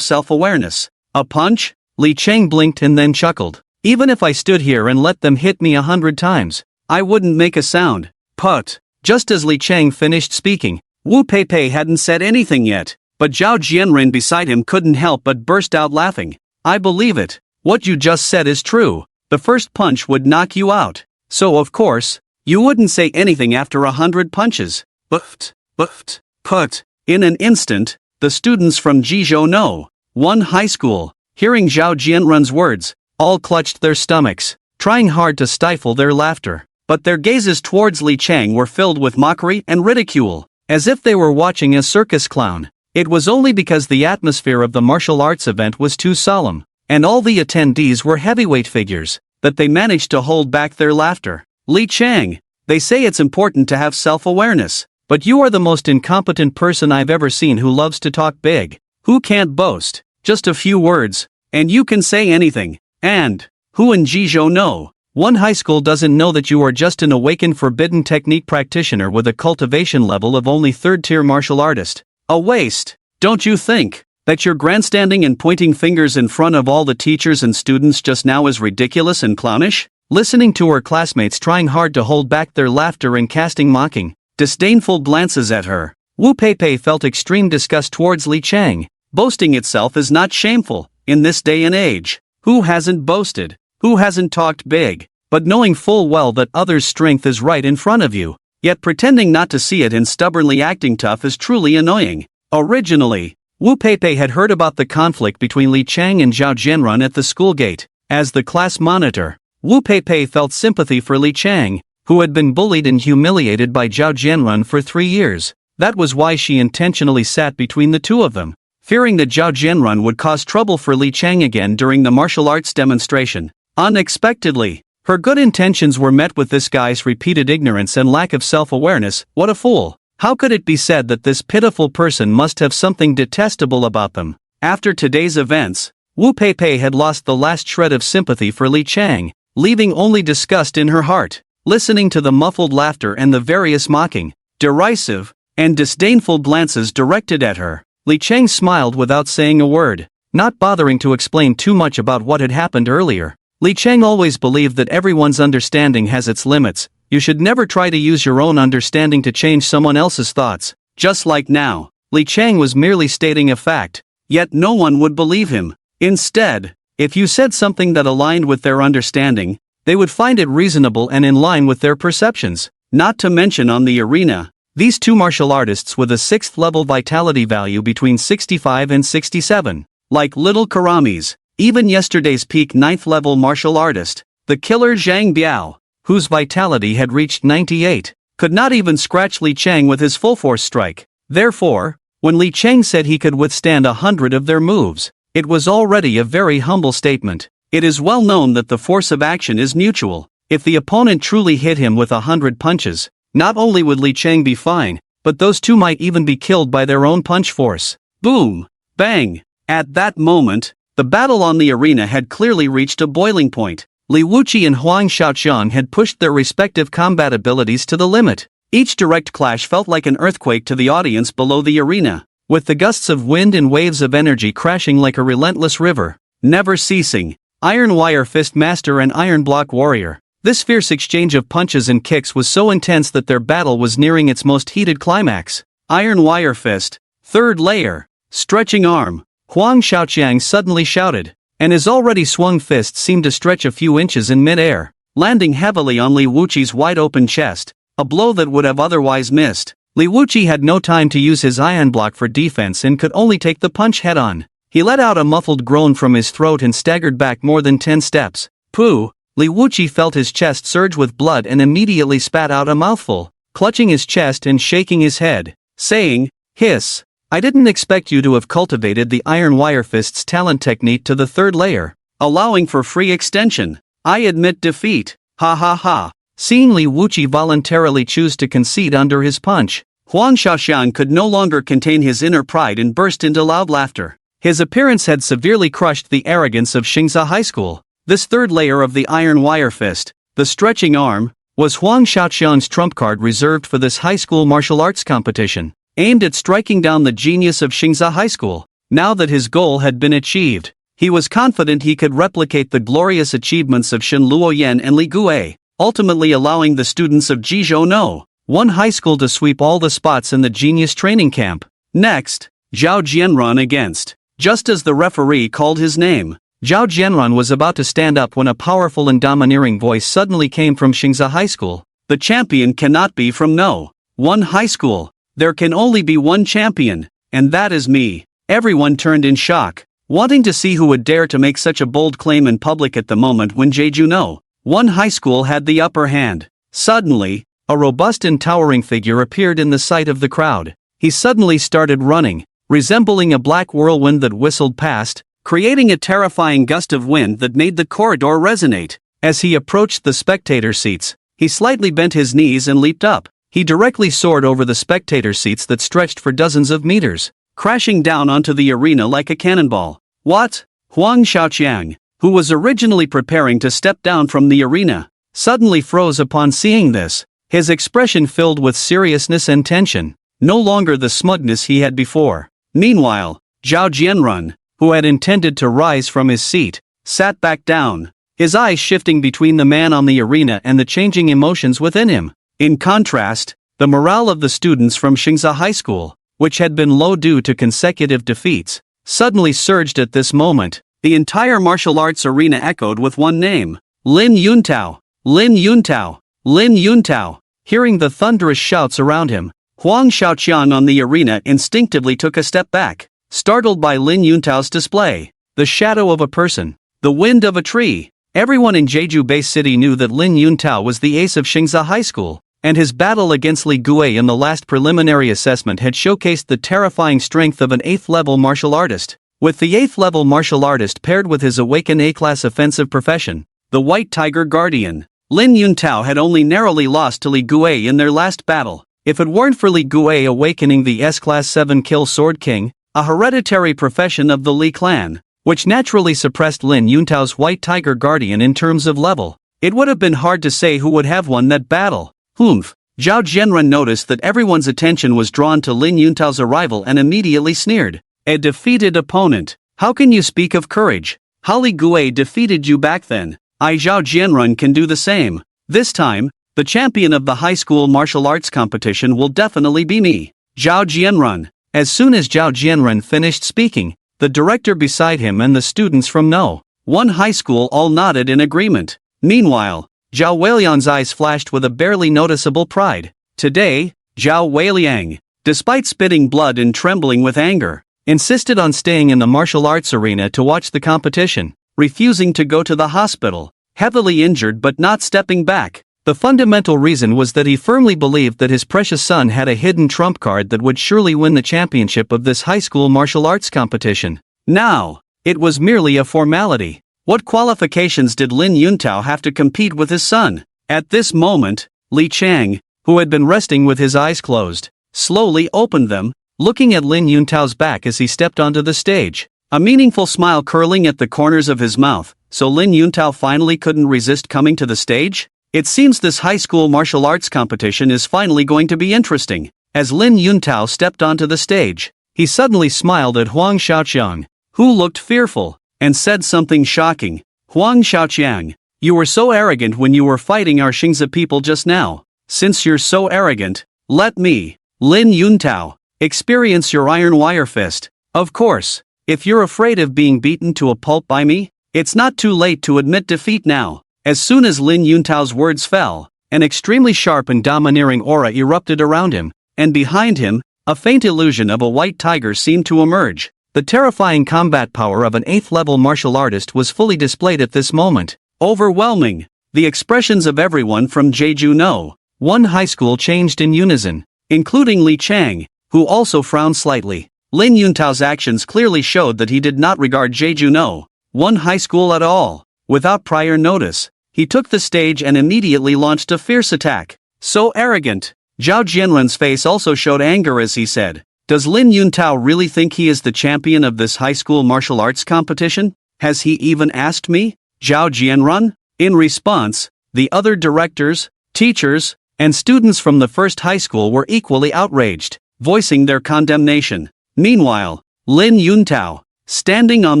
self-awareness. A punch? Li Cheng blinked and then chuckled. Even if I stood here and let them hit me 100 times, I wouldn't make a sound. Put. Just as Li Cheng finished speaking, Wu Peipei hadn't said anything yet, but Zhao Jianren beside him couldn't help but burst out laughing. I believe it. What you just said is true. The first punch would knock you out. So of course, you wouldn't say anything after 100 punches. Put. In an instant, the students from Jeju-no, one high school, hearing Zhao Jianren's words, all clutched their stomachs, trying hard to stifle their laughter. But their gazes towards Li Cheng were filled with mockery and ridicule, as if they were watching a circus clown. It was only because the atmosphere of the martial arts event was too solemn, and all the attendees were heavyweight figures, that they managed to hold back their laughter. Li Cheng, they say it's important to have self-awareness, but you are the most incompetent person I've ever seen who loves to talk big, who can't boast, just a few words, and you can say anything, and, who in Jeju-no, one high school doesn't know that you are just an awakened forbidden technique practitioner with a cultivation level of only 3rd-tier martial artist. A waste, don't you think? That your grandstanding and pointing fingers in front of all the teachers and students just now is ridiculous and clownish? Listening to her classmates trying hard to hold back their laughter and casting mocking, disdainful glances at her, Wu Peipei felt extreme disgust towards Li Cheng. Boasting itself is not shameful, in this day and age. Who hasn't boasted? Who hasn't talked big? But knowing full well that others' strength is right in front of you, yet pretending not to see it and stubbornly acting tough is truly annoying. Originally, Wu Peipei had heard about the conflict between Li Cheng and Zhao Jianren at the school gate, As the class monitor, Wu Peipei felt sympathy for Li Chang, who had been bullied and humiliated by Zhao Jianrun for 3 years. That was why she intentionally sat between the two of them, fearing that Zhao Jianrun would cause trouble for Li Chang again during the martial arts demonstration. Unexpectedly, her good intentions were met with this guy's repeated ignorance and lack of self-awareness. What a fool! How could it be said that this pitiful person must have something detestable about them? After today's events, Wu Peipei had lost the last shred of sympathy for Li Chang, leaving only disgust in her heart. Listening to the muffled laughter and the various mocking, derisive, and disdainful glances directed at her, Li Chang smiled without saying a word, not bothering to explain too much about what had happened earlier. Li Chang always believed that everyone's understanding has its limits. You should never try to use your own understanding to change someone else's thoughts. Just like now, Li Chang was merely stating a fact, yet no one would believe him. Instead, if you said something that aligned with their understanding, they would find it reasonable and in line with their perceptions. Not to mention on the arena, these two martial artists with a 6th level vitality value between 65 and 67. Like little karamis, even yesterday's peak 9th level martial artist, the killer Zhang Biao, whose vitality had reached 98, could not even scratch Li Chang with his full force strike. Therefore, when Li Chang said he could withstand 100 of their moves, it was already a very humble statement. It is well known that the force of action is mutual. If the opponent truly hit him with 100 punches, not only would Li Chang be fine, but those two might even be killed by their own punch force. Boom! Bang! At that moment, the battle on the arena had clearly reached a boiling point. Li Wuqi and Huang Shaoqiang had pushed their respective combat abilities to the limit. Each direct clash felt like an earthquake to the audience below the arena, with the gusts of wind and waves of energy crashing like a relentless river, never ceasing. Iron Wire Fist Master and Iron Block Warrior. This fierce exchange of punches and kicks was so intense that their battle was nearing its most heated climax. Iron Wire Fist, 3rd layer, stretching arm. Huang Shaoqiang suddenly shouted, and his already swung fist seemed to stretch a few inches in mid-air, landing heavily on Li Wuqi's wide-open chest, a blow that would have otherwise missed. Li Wuqi had no time to use his iron block for defense and could only take the punch head-on. He let out a muffled groan from his throat and staggered back more than 10 steps. Pooh! Li Wuqi felt his chest surge with blood and immediately spat out a mouthful, clutching his chest and shaking his head, saying, "Hiss! I didn't expect you to have cultivated the Iron Wire Fist's talent technique to the 3rd layer, allowing for free extension. I admit defeat. Ha ha ha." Seeing Li Wuqi voluntarily choose to concede under his punch, Huang Shaoqiang could no longer contain his inner pride and burst into loud laughter. His appearance had severely crushed the arrogance of Xingzha High School. This 3rd layer of the Iron Wire Fist, the stretching arm, was Huang Shaoqiang's trump card reserved for this high school martial arts competition, aimed at striking down the genius of Xingzha High School. Now that his goal had been achieved, he was confident he could replicate the glorious achievements of Shen Luoyan and Li Guo, ultimately allowing the students of Jizhou No. 1 High School to sweep all the spots in the genius training camp. Next, Zhao Jianrun against. Just as the referee called his name, Zhao Jianrun was about to stand up when a powerful and domineering voice suddenly came from Xingzha High School. "The champion cannot be from No. 1 High School. There can only be one champion, and that is me." Everyone turned in shock, wanting to see who would dare to make such a bold claim in public at the moment when Jeju No. 1 High School had the upper hand. Suddenly, a robust and towering figure appeared in the sight of the crowd. He suddenly started running, resembling a black whirlwind that whistled past, creating a terrifying gust of wind that made the corridor resonate. As he approached the spectator seats, he slightly bent his knees and leaped up. He directly soared over the spectator seats that stretched for dozens of meters, crashing down onto the arena like a cannonball. What? Huang Shaoqiang, who was originally preparing to step down from the arena, suddenly froze upon seeing this, his expression filled with seriousness and tension, no longer the smugness he had before. Meanwhile, Zhao Jianrun, who had intended to rise from his seat, sat back down, his eyes shifting between the man on the arena and the changing emotions within him. In contrast, the morale of the students from Xingzha High School, which had been low due to consecutive defeats, suddenly surged at this moment. The entire martial arts arena echoed with one name: Lin Yuntao, Lin Yuntao, Lin Yuntao. Hearing the thunderous shouts around him, Huang Shaoqiang on the arena instinctively took a step back, startled by Lin Yuntao's display. The shadow of a person, The wind of a tree. Everyone in Jeju-based city knew that Lin Yuntao was the ace of Xingza High School, and his battle against Li Gui in the last preliminary assessment had showcased the terrifying strength of an 8th-level martial artist. With the 8th-level martial artist paired with his awakened A-class offensive profession, the White Tiger Guardian, Lin Yuntao had only narrowly lost to Li Gui in their last battle. If it weren't for Li Gui awakening the S-Class 7-kill Sword King, a hereditary profession of the Li clan, which naturally suppressed Lin Yuntao's White Tiger Guardian in terms of level, it would have been hard to say who would have won that battle. Humph. Zhao Jianren noticed that everyone's attention was drawn to Lin Yuntao's arrival and immediately sneered. A defeated opponent. How can you speak of courage? How Li Gui defeated you back then? Zhao Jianren can do the same. This time, the champion of the high school martial arts competition will definitely be me. Zhao Jianren. As soon as Zhao Jianren finished speaking, the director beside him and the students from No. 1 high school all nodded in agreement. Meanwhile, Zhao Weiliang's eyes flashed with a barely noticeable pride. Today, Zhao Weiliang, despite spitting blood and trembling with anger, insisted on staying in the martial arts arena to watch the competition, refusing to go to the hospital, heavily injured but not stepping back. The fundamental reason was that he firmly believed that his precious son had a hidden trump card that would surely win the championship of this high school martial arts competition. Now, it was merely a formality. What qualifications did Lin Yuntao have to compete with his son? At this moment, Li Chang, who had been resting with his eyes closed, slowly opened them, looking at Lin Yuntao's back as he stepped onto the stage, a meaningful smile curling at the corners of his mouth. So Lin Yuntao finally couldn't resist coming to the stage? It seems this high school martial arts competition is finally going to be interesting. As Lin Yuntao stepped onto the stage, he suddenly smiled at Huang Xiaoqiang, who looked fearful, and said something shocking. Huang Xiaoqiang, you were so arrogant when you were fighting our Xingza people just now. Since you're so arrogant, let me, Lin Yuntao, experience your iron wire fist. Of course, if you're afraid of being beaten to a pulp by me, it's not too late to admit defeat now. As soon as Lin Yuntao's words fell, an extremely sharp and domineering aura erupted around him, and behind him, a faint illusion of a white tiger seemed to emerge. The terrifying combat power of an 8th-level martial artist was fully displayed at this moment. Overwhelming. The expressions of everyone from Jeju No. 1 high school changed in unison, including Li Chang, who also frowned slightly. Lin Yuntao's actions clearly showed that he did not regard Jeju No. 1 high school at all. Without prior notice, he took the stage and immediately launched a fierce attack. So arrogant. Zhao Jianren's face also showed anger as he said, "Does Lin Yuntao really think he is the champion of this high school martial arts competition? Has he even asked me?" Zhao Jianren? In response, the other directors, teachers, and students from the first high school were equally outraged, voicing their condemnation. Meanwhile, Lin Yuntao, standing on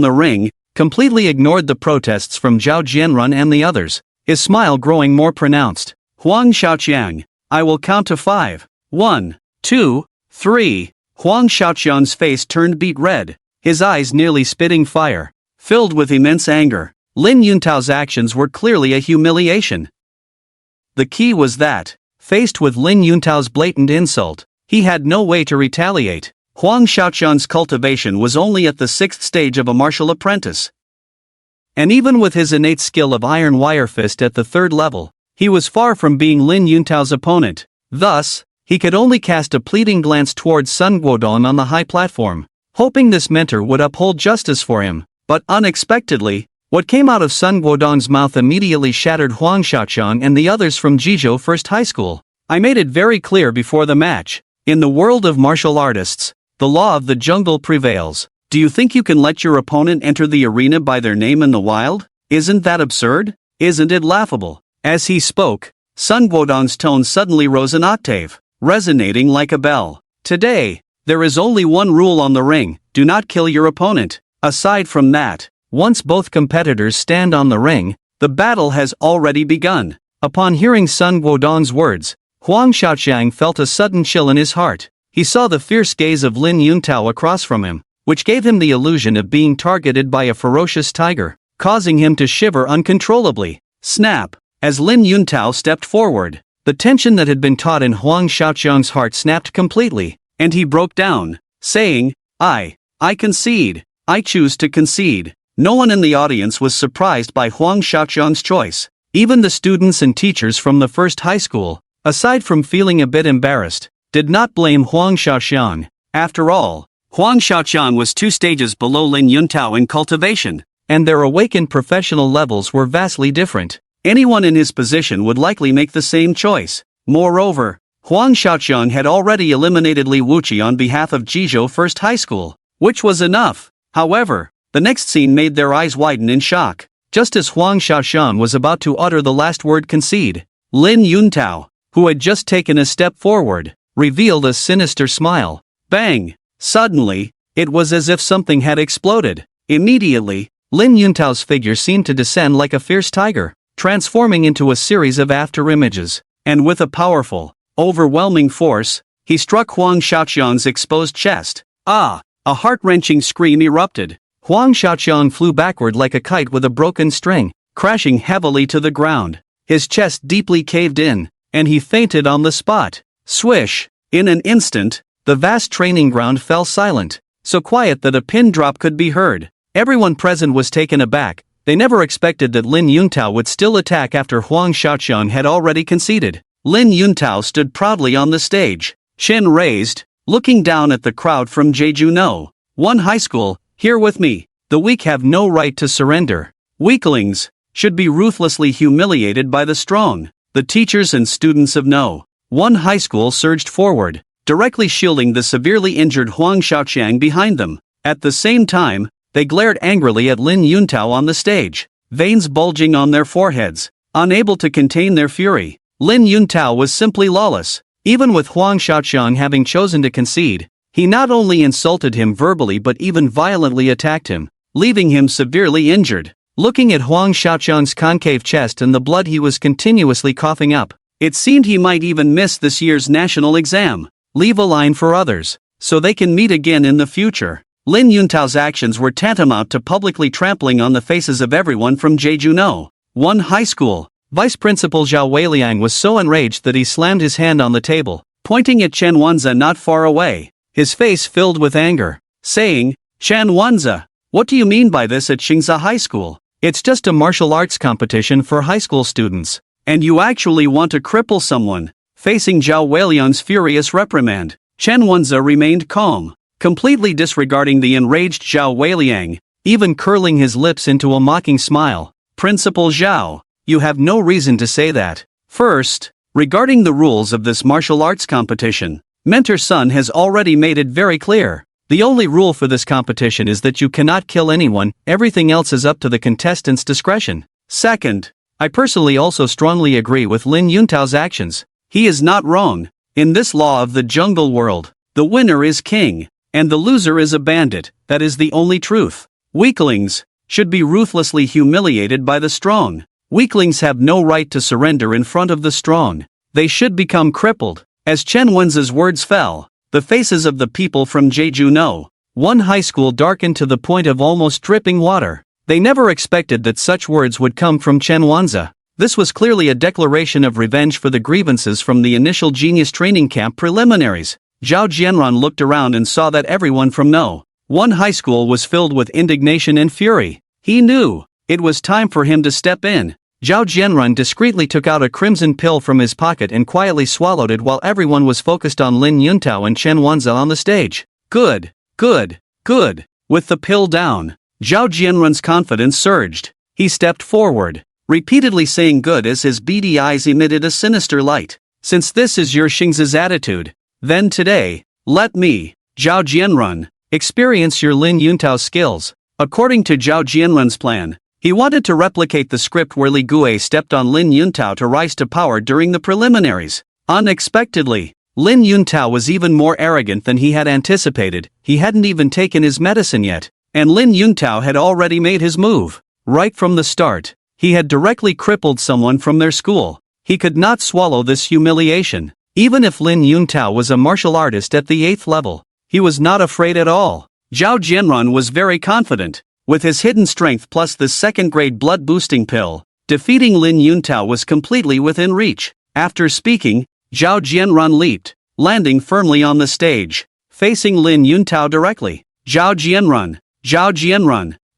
the ring, completely ignored the protests from Zhao Jianren and the others, his smile growing more pronounced. Huang Xiaoqiang, I will count to 5. 1, 2, 3. Huang Xiaoqiang's face turned beet red, his eyes nearly spitting fire. Filled with immense anger, Lin Yuntao's actions were clearly a humiliation. The key was that, faced with Lin Yuntao's blatant insult, he had no way to retaliate. Huang Xiaoqiang's cultivation was only at the 6th stage of a martial apprentice. And even with his innate skill of iron wire fist at the 3rd level, he was far from being Lin Yuntao's opponent. Thus, he could only cast a pleading glance towards Sun Guodong on the high platform, hoping this mentor would uphold justice for him. But unexpectedly, what came out of Sun Guodong's mouth immediately shattered Huang Xiaoqiang and the others from Jizhou First High School. I made it very clear before the match. In the world of martial artists, the law of the jungle prevails. Do you think you can let your opponent enter the arena by their name in the wild? Isn't that absurd? Isn't it laughable? As he spoke, Sun Guodong's tone suddenly rose an octave, resonating like a bell. Today, there is only one rule on the ring: do not kill your opponent. Aside from that, once both competitors stand on the ring, the battle has already begun. Upon hearing Sun Guodong's words, Huang Xiaoqiang felt a sudden chill in his heart. He saw the fierce gaze of Lin Yuntao across from him, which gave him the illusion of being targeted by a ferocious tiger, causing him to shiver uncontrollably. Snap! As Lin Yuntao stepped forward, the tension that had been taut in Huang Xiaoqiang's heart snapped completely, and he broke down, saying, I concede. I choose to concede. No one in the audience was surprised by Huang Xiaoqiang's choice. Even the students and teachers from the first high school, aside from feeling a bit embarrassed, did not blame Huang Xiaoqiang. After all, Huang Xiaoqiang was 2 stages below Lin Yuntao in cultivation, and their awakened professional levels were vastly different. Anyone in his position would likely make the same choice. Moreover, Huang Xiaoqiang had already eliminated Li Wuqi on behalf of Jizhou First High School, which was enough. However, the next scene made their eyes widen in shock. Just as Huang Xiaoqiang was about to utter the last word concede, Lin Yuntao, who had just taken a step forward, revealed a sinister smile. Bang! Suddenly, it was as if something had exploded. Immediately, Lin Yuntao's figure seemed to descend like a fierce tiger, transforming into a series of afterimages, and with a powerful, overwhelming force, he struck Huang Xiaoqiang's exposed chest. Ah! A heart-wrenching scream erupted. Huang Xiaoqiang flew backward like a kite with a broken string, crashing heavily to the ground. His chest deeply caved in, and he fainted on the spot. Swish! In an instant, the vast training ground fell silent, so quiet that a pin drop could be heard. Everyone present was taken aback. They never expected that Lin Yuntao would still attack after Huang Xiaoqiang had already conceded. Lin Yuntao stood proudly on the stage, chin raised, looking down at the crowd from Jeju One High School. Hear with me, the weak have no right to surrender. Weaklings should be ruthlessly humiliated by the strong. The teachers and students of One High School surged forward, directly shielding the severely injured Huang Xiaoqiang behind them. At the same time, they glared angrily at Lin Yuntao on the stage, veins bulging on their foreheads, unable to contain their fury. Lin Yuntao was simply lawless. Even with Huang Xiaoqiang having chosen to concede, he not only insulted him verbally but even violently attacked him, leaving him severely injured. Looking at Huang Xiaoqiang's concave chest and the blood he was continuously coughing up, it seemed he might even miss this year's national exam. Leave a line for others, so they can meet again in the future. Lin Yuntao's actions were tantamount to publicly trampling on the faces of everyone from Jeju One High School. Vice Principal Zhao Weiliang was so enraged that he slammed his hand on the table, pointing at Chen Wanze not far away. His face filled with anger, saying, "Chen Wanze, what do you mean by this at Xingza High School? It's just a martial arts competition for high school students, and you actually want to cripple someone." Facing Zhao Weiliang's furious reprimand, Chen Wanze remained calm, completely disregarding the enraged Zhao Weiliang, even curling his lips into a mocking smile. "Principal Zhao, you have no reason to say that. First, regarding the rules of this martial arts competition, Mentor Sun has already made it very clear. The only rule for this competition is that you cannot kill anyone, everything else is up to the contestants' discretion. Second, I personally also strongly agree with Lin Yuntao's actions. He is not wrong. In this law of the jungle world, the winner is king, and the loser is a bandit. That is the only truth. Weaklings should be ruthlessly humiliated by the strong. Weaklings have no right to surrender in front of the strong. They should become crippled." As Chen Wenze's words fell, the faces of the people from Jeju One High School darkened to the point of almost dripping water. They never expected that such words would come from Chen Wanze. This was clearly a declaration of revenge for the grievances from the initial genius training camp preliminaries. Zhao Jianran looked around and saw that everyone from One High School was filled with indignation and fury. He knew it was time for him to step in. Zhao Jianran discreetly took out a crimson pill from his pocket and quietly swallowed it while everyone was focused on Lin Yuntao and Chen Wanze on the stage. Good, good, good. With the pill down, Zhao Jianran's confidence surged. He stepped forward, repeatedly saying good as his beady eyes emitted a sinister light. "Since this is your Xingza's attitude, then today, let me, Zhao Jianran, experience your Lin Yuntao skills." According to Zhao Jianran's plan, he wanted to replicate the script where Li Gue stepped on Lin Yuntao to rise to power during the preliminaries. Unexpectedly, Lin Yuntao was even more arrogant than he had anticipated. He hadn't even taken his medicine yet, and Lin Yuntao had already made his move. Right from the start, he had directly crippled someone from their school. He could not swallow this humiliation. Even if Lin Yuntao was a martial artist at the 8th level, he was not afraid at all. Zhao Jianran was very confident. With his hidden strength plus the second-grade blood-boosting pill, defeating Lin Yuntao was completely within reach. After speaking, Zhao Jianran leaped, landing firmly on the stage, facing Lin Yuntao directly. Zhao Jianran,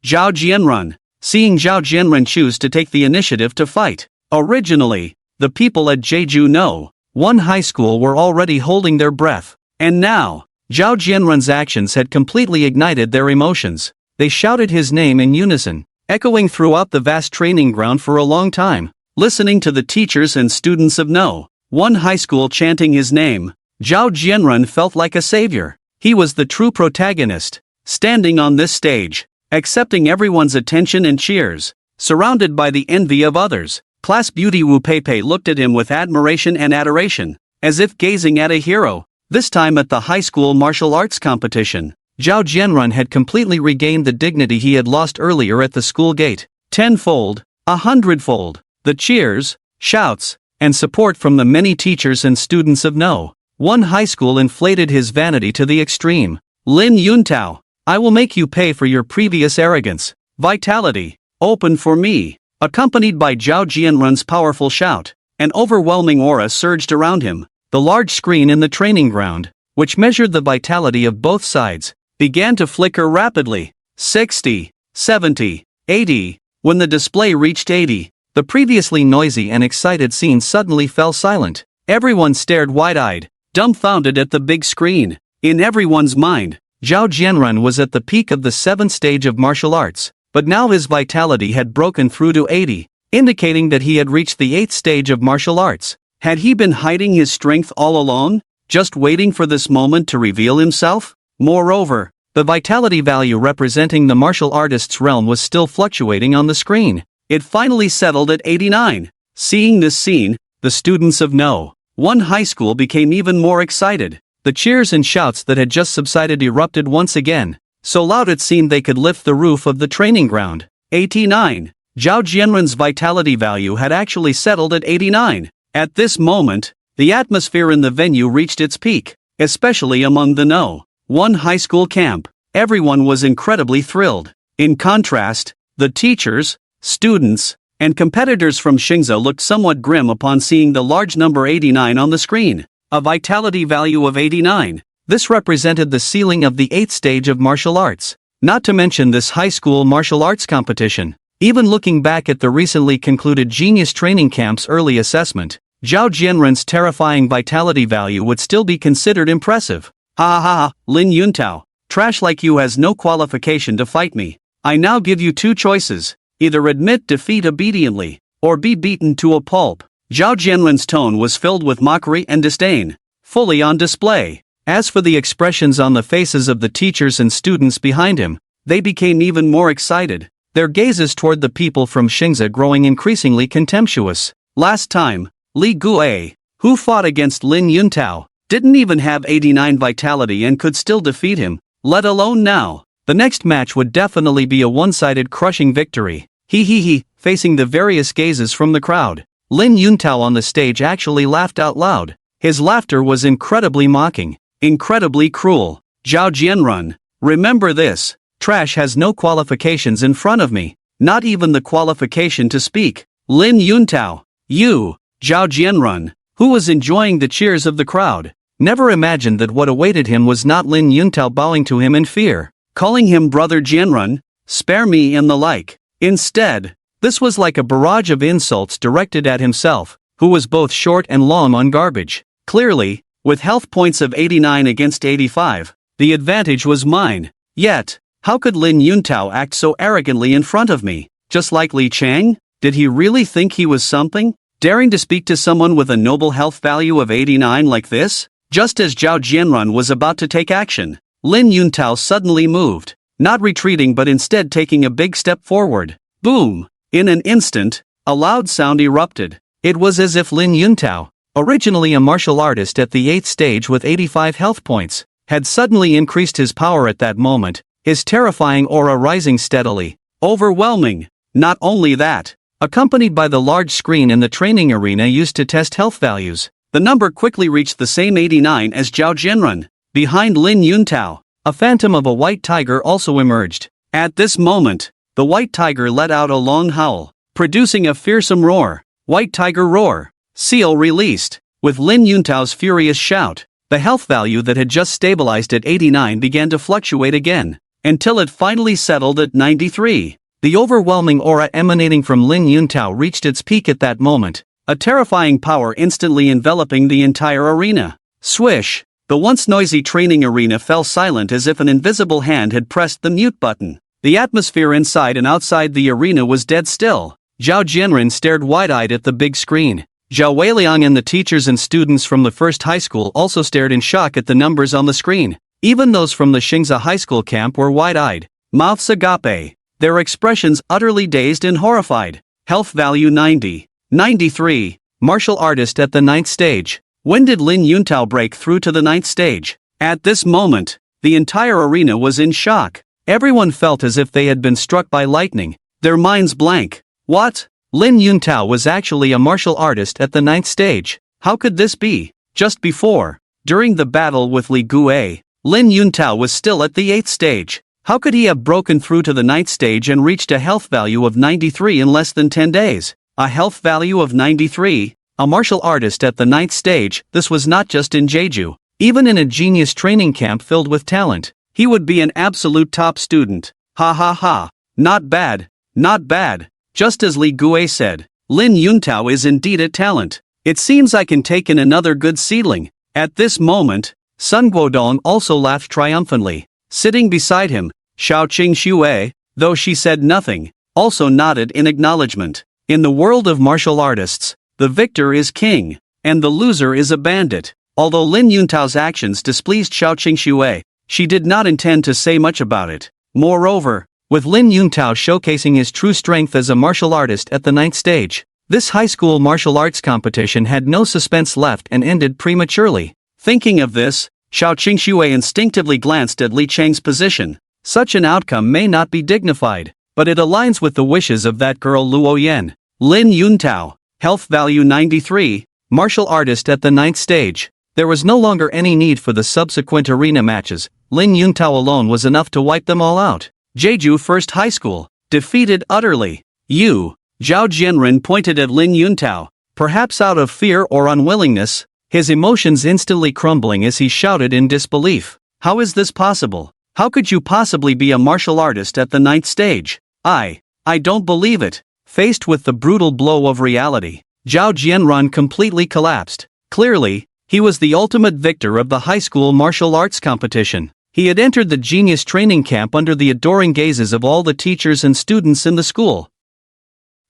Zhao Jianrun. Seeing Zhao Jianrun choose to take the initiative to fight. Originally, the people at Jeju No. 1 High School were already holding their breath. And now, Zhao Jianrun's actions had completely ignited their emotions. They shouted his name in unison, echoing throughout the vast training ground for a long time. Listening to the teachers and students of No. 1 High School chanting his name, Zhao Jianrun felt like a savior. He was the true protagonist, standing on this stage, accepting everyone's attention and cheers, surrounded by the envy of others. Class beauty Wu Peipei looked at him with admiration and adoration, as if gazing at a hero. This time at the high school martial arts competition, Zhao Jianrun had completely regained the dignity he had lost earlier at the school gate. 10-fold, 100-fold, the cheers, shouts, and support from the many teachers and students of No. 1 High School inflated his vanity to the extreme. Lin Yuntao, I will make you pay for your previous arrogance. Vitality, open for me. Accompanied by Zhao Jianrun's powerful shout, an overwhelming aura surged around him. The large screen in the training ground, which measured the vitality of both sides, began to flicker rapidly. 60, 70, 80. When the display reached 80, the previously noisy and excited scene suddenly fell silent. Everyone stared wide-eyed, dumbfounded at the big screen. In everyone's mind, Zhao Jianrun was at the peak of the 7th stage of martial arts, but now his vitality had broken through to 80, indicating that he had reached the 8th stage of martial arts. Had he been hiding his strength all along, just waiting for this moment to reveal himself? Moreover, the vitality value representing the martial artist's realm was still fluctuating on the screen. It finally settled at 89. Seeing this scene, the students of No. 1 High School became even more excited. The cheers and shouts that had just subsided erupted once again, so loud it seemed they could lift the roof of the training ground. 89. Zhao Jianrun's vitality value had actually settled at 89. At this moment, the atmosphere in the venue reached its peak, especially among the No. 1 High School camp. Everyone was incredibly thrilled. In contrast, the teachers, students, and competitors from Xingzhou looked somewhat grim upon seeing the large number 89 on the screen. A vitality value of 89. This represented the ceiling of the 8th stage of martial arts. Not to mention this high school martial arts competition. Even looking back at the recently concluded Genius Training Camp's early assessment, Zhao Jianrun's terrifying vitality value would still be considered impressive. Ha ha ha, Lin Yuntao, trash like you has no qualification to fight me. I now give you two choices, either admit defeat obediently, or be beaten to a pulp. Zhao Jianrun's tone was filled with mockery and disdain, fully on display. As for the expressions on the faces of the teachers and students behind him, they became even more excited, their gazes toward the people from Xingzhou growing increasingly contemptuous. Last time, Li Guo, who fought against Lin Yuntao, didn't even have 89 vitality and could still defeat him, let alone now. The next match would definitely be a one-sided crushing victory. He, facing the various gazes from the crowd. Lin Yuntao on the stage actually laughed out loud. His laughter was incredibly mocking. Incredibly cruel. Zhao Jianrun, remember this, trash has no qualifications in front of me, not even the qualification to speak. Lin Yuntao, you, Zhao Jianrun, who was enjoying the cheers of the crowd, never imagined that what awaited him was not Lin Yuntao bowing to him in fear, calling him brother Jianrun, spare me and the like. Instead, this was like a barrage of insults directed at himself, who was both short and long on garbage. Clearly, with health points of 89 against 85, the advantage was mine. Yet, how could Lin Yuntao act so arrogantly in front of me? Just like Li Chang? Did he really think he was something? Daring to speak to someone with a noble health value of 89 like this? Just as Zhao Jianrun was about to take action, Lin Yuntao suddenly moved, not retreating but instead taking a big step forward. Boom! In an instant, a loud sound erupted. It was as if Lin Yuntao, originally a martial artist at the 8th stage with 85 health points, had suddenly increased his power at that moment, his terrifying aura rising steadily. Overwhelming. Not only that, accompanied by the large screen in the training arena used to test health values, the number quickly reached the same 89 as Zhao Jianrun. Behind Lin Yuntao, a phantom of a white tiger also emerged. At this moment, the white tiger let out a long howl, producing a fearsome roar. White tiger roar. Seal released. With Lin Yuntao's furious shout, the health value that had just stabilized at 89 began to fluctuate again. until it finally settled at 93. The overwhelming aura emanating from Lin Yuntao reached its peak at that moment, a terrifying power instantly enveloping the entire arena. Swish! The once noisy training arena fell silent as if an invisible hand had pressed the mute button. The atmosphere inside and outside the arena was dead still. Zhao Jianren stared wide-eyed at the big screen. Zhao Weiliang and the teachers and students from the first high school also stared in shock at the numbers on the screen. Even those from the Xingza high school camp were wide-eyed, mouths agape, their expressions utterly dazed and horrified. Health value 90. 93. Martial artist at the 9th stage. When did Lin Yuntao break through to the 9th stage? At this moment, the entire arena was in shock. Everyone felt as if they had been struck by lightning, their minds blank. What? Lin Yuntao was actually a martial artist at the 9th stage. How could this be? Just before, during the battle with Li Guei, Lin Yuntao was still at the 8th stage. How could he have broken through to the 9th stage and reached a health value of 93 in less than 10 days? A health value of 93? A martial artist at the 9th stage? This was not just in Jeju. Even in a genius training camp filled with talent, he would be an absolute top student. Ha ha ha. Not bad. Not bad. Just as Li Guei said, Lin Yuntao is indeed a talent. It seems I can take in another good seedling. At this moment, Sun Guodong also laughed triumphantly. Sitting beside him, Xiao Qingxue, though she said nothing, also nodded in acknowledgement. In the world of martial artists, the victor is king, and the loser is a bandit. Although Lin Yuntao's actions displeased Xiao Qingxue, she did not intend to say much about it. Moreover, with Lin Yuntao showcasing his true strength as a martial artist at the 9th stage, this high school martial arts competition had no suspense left and ended prematurely. Thinking of this, Xiao Qingxue instinctively glanced at Li Cheng's position. Such an outcome may not be dignified, but it aligns with the wishes of that girl Luo Yan. Lin Yuntao, health value 93, martial artist at the 9th stage. There was no longer any need for the subsequent arena matches. Lin Yuntao alone was enough to wipe them all out. Jeju First High School, defeated utterly. Zhao Jianren pointed at Lin Yuntao, perhaps out of fear or unwillingness, his emotions instantly crumbling as he shouted in disbelief. How is this possible? How could you possibly be a martial artist at the 9th stage? I don't believe it. Faced with the brutal blow of reality, Zhao Jianren completely collapsed. Clearly, he was the ultimate victor of the high school martial arts competition. He had entered the genius training camp under the adoring gazes of all the teachers and students in the school.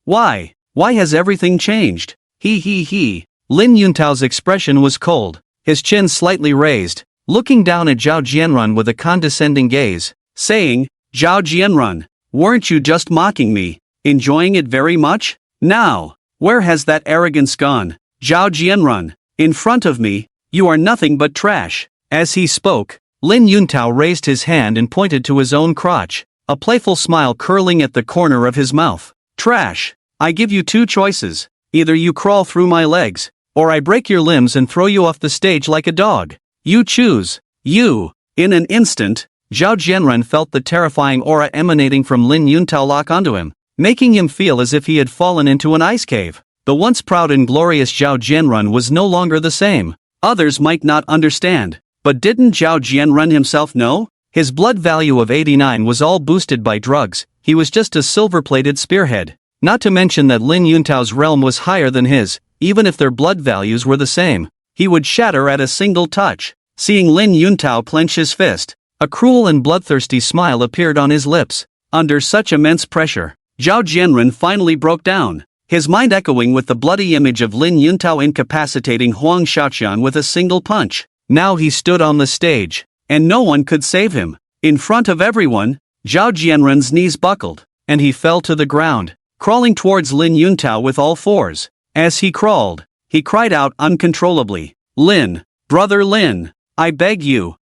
Why has everything changed? He. Lin Yuntao's expression was cold, his chin slightly raised, looking down at Zhao Jianren with a condescending gaze, saying, Zhao Jianren, weren't you just mocking me? Enjoying it very much? Now, where has that arrogance gone? Zhao Jianren, in front of me, you are nothing but trash. As he spoke, Lin Yuntao raised his hand and pointed to his own crotch, a playful smile curling at the corner of his mouth. Trash. I give you two choices. Either you crawl through my legs, or I break your limbs and throw you off the stage like a dog. You choose. You. In an instant, Zhao Jianren felt the terrifying aura emanating from Lin Yuntao lock onto him, making him feel as if he had fallen into an ice cave. The once proud and glorious Zhao Jianren was no longer the same. Others might not understand, but didn't Zhao Jianren himself know? His blood value of 89 was all boosted by drugs. He was just a silver-plated spearhead. Not to mention that Lin Yuntao's realm was higher than his. Even if their blood values were the same, he would shatter at a single touch. Seeing Lin Yuntao clench his fist, a cruel and bloodthirsty smile appeared on his lips. Under such immense pressure, Zhao Jianren finally broke down, his mind echoing with the bloody image of Lin Yuntao incapacitating Huang Shaoqian with a single punch. Now he stood on the stage, and no one could save him. In front of everyone, Zhao Jianren's knees buckled, and he fell to the ground, crawling towards Lin Yuntao with all fours. As he crawled, he cried out uncontrollably, Lin, brother Lin, I beg you,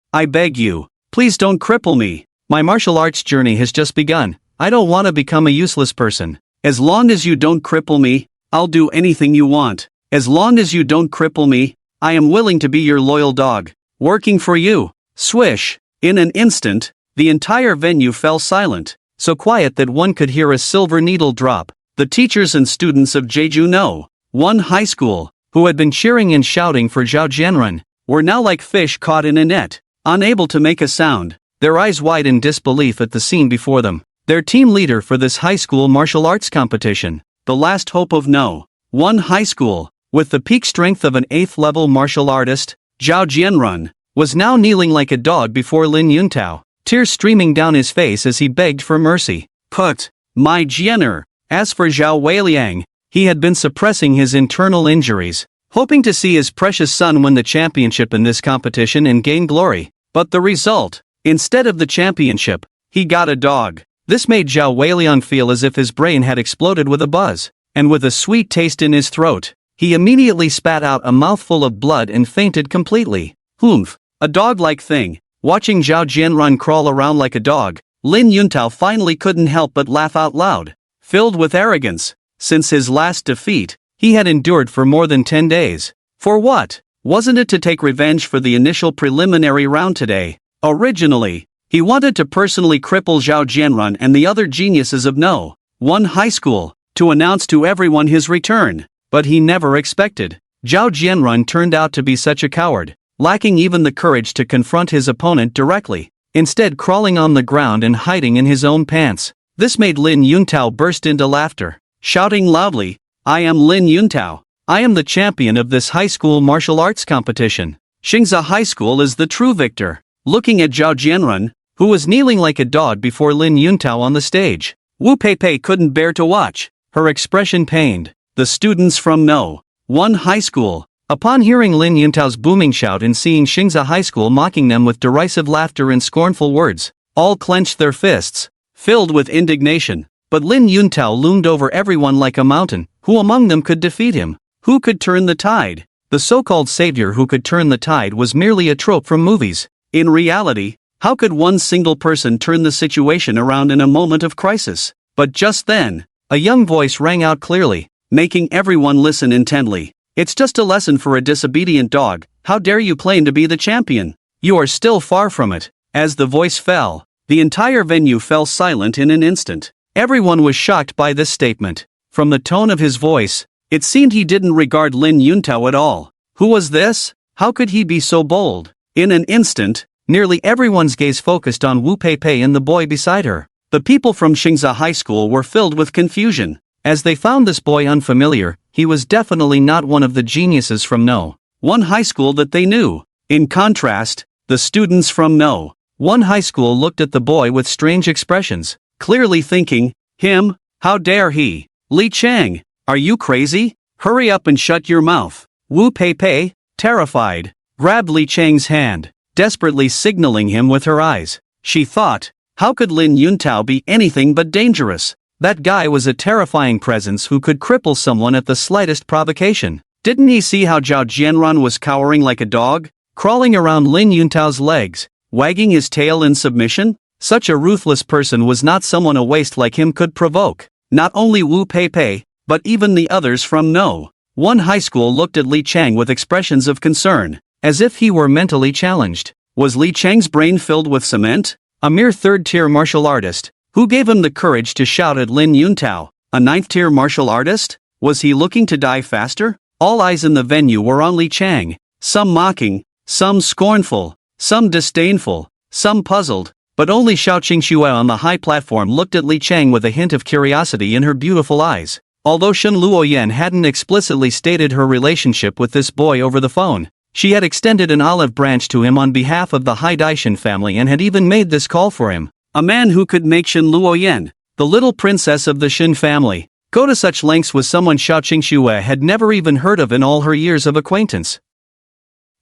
please don't cripple me. My martial arts journey has just begun. I don't want to become a useless person. As long as you don't cripple me, I'll do anything you want. As long as you don't cripple me, I am willing to be your loyal dog, working for you. Swish! In an instant, the entire venue fell silent, so quiet that one could hear a silver needle drop. The teachers and students of Jeju No. 1 High School, who had been cheering and shouting for Zhao Jianren, were now like fish caught in a net, unable to make a sound. their eyes wide in disbelief at the scene before them. Their team leader for this high school martial arts competition, the last hope of No. 1 High School, with the peak strength of an 8th level martial artist, Zhao Jianrun, was now kneeling like a dog before Lin Yuntao, tears streaming down his face as he begged for mercy. Put my Jianer. As for Zhao Weiliang, he had been suppressing his internal injuries, hoping to see his precious son win the championship in this competition and gain glory. But the result, instead of the championship, he got a dog. This made Zhao Weiliang feel as if his brain had exploded with a buzz, and with a sweet taste in his throat, he immediately spat out a mouthful of blood and fainted completely. Humph, a dog-like thing. Watching Zhao Jianrun crawl around like a dog, Lin Yuntao finally couldn't help but laugh out loud. Filled with arrogance, since his last defeat, he had endured for more than 10 days. For what? Wasn't it to take revenge for the initial preliminary round today? Originally, he wanted to personally cripple Zhao Jianrun and the other geniuses of No. 1 High School, to announce to everyone his return. But he never expected Zhao Jianrun turned out to be such a coward, lacking even the courage to confront his opponent directly, instead crawling on the ground and hiding in his own pants. This made Lin Yuntao burst into laughter, shouting loudly, "I am Lin Yuntao. I am the champion of this high school martial arts competition. Xingzha High School is the true victor." Looking at Zhao Jianrun, who was kneeling like a dog before Lin Yuntao on the stage, Wu Peipei couldn't bear to watch, her expression pained. The students from No. 1 High School, upon hearing Lin Yuntao's booming shout and seeing Xingzha High School mocking them with derisive laughter and scornful words, all clenched their fists, filled with indignation. But Lin Yuntao loomed over everyone like a mountain. Who among them could defeat him? Who could turn the tide? The so-called savior who could turn the tide was merely a trope from movies. In reality, how could one single person turn the situation around in a moment of crisis? But just then, a young voice rang out clearly, making everyone listen intently. "It's just a lesson for a disobedient dog. How dare you claim to be the champion? You are still far from it." As the voice fell, the entire venue fell silent in an instant. Everyone was shocked by this statement. From the tone of his voice, it seemed he didn't regard Lin Yuntao at all. Who was this? How could he be so bold? In an instant, nearly everyone's gaze focused on Wu Peipei and the boy beside her. The people from Xingzha High School were filled with confusion, as they found this boy unfamiliar. He was definitely not one of the geniuses from No. 1 High School that they knew. In contrast, the students from No. 1 High School looked at the boy with strange expressions, clearly thinking, "Him? How dare he? Li Chang, are you crazy? Hurry up and shut your mouth." Wu Peipei, terrified, grabbed Li Chang's hand, desperately signaling him with her eyes. She thought, how could Lin Yuntao be anything but dangerous? That guy was a terrifying presence who could cripple someone at the slightest provocation. Didn't he see how Zhao Jianrun was cowering like a dog, crawling around Lin Yuntao's legs, wagging his tail in submission? Such a ruthless person was not someone a waste like him could provoke. Not only Wu Peipei, but even the others from No. 1 High School looked at Li Chang with expressions of concern, as if he were mentally challenged. Was Li Chang's brain filled with cement? A mere third-tier martial artist. Who gave him the courage to shout at Lin Yuntao? A ninth-tier martial artist? Was he looking to die faster? All eyes in the venue were on Li Chang, some mocking, some scornful, some disdainful, some puzzled, but only Xiao Qingxue on the high platform looked at Li Chang with a hint of curiosity in her beautiful eyes. Although Shen Luoyan hadn't explicitly stated her relationship with this boy over the phone, she had extended an olive branch to him on behalf of the Hai Daishan family and had even made this call for him. A man who could make Shen Luoyan, the little princess of the Shen family, go to such lengths with someone Xiao Qingxue had never even heard of in all her years of acquaintance.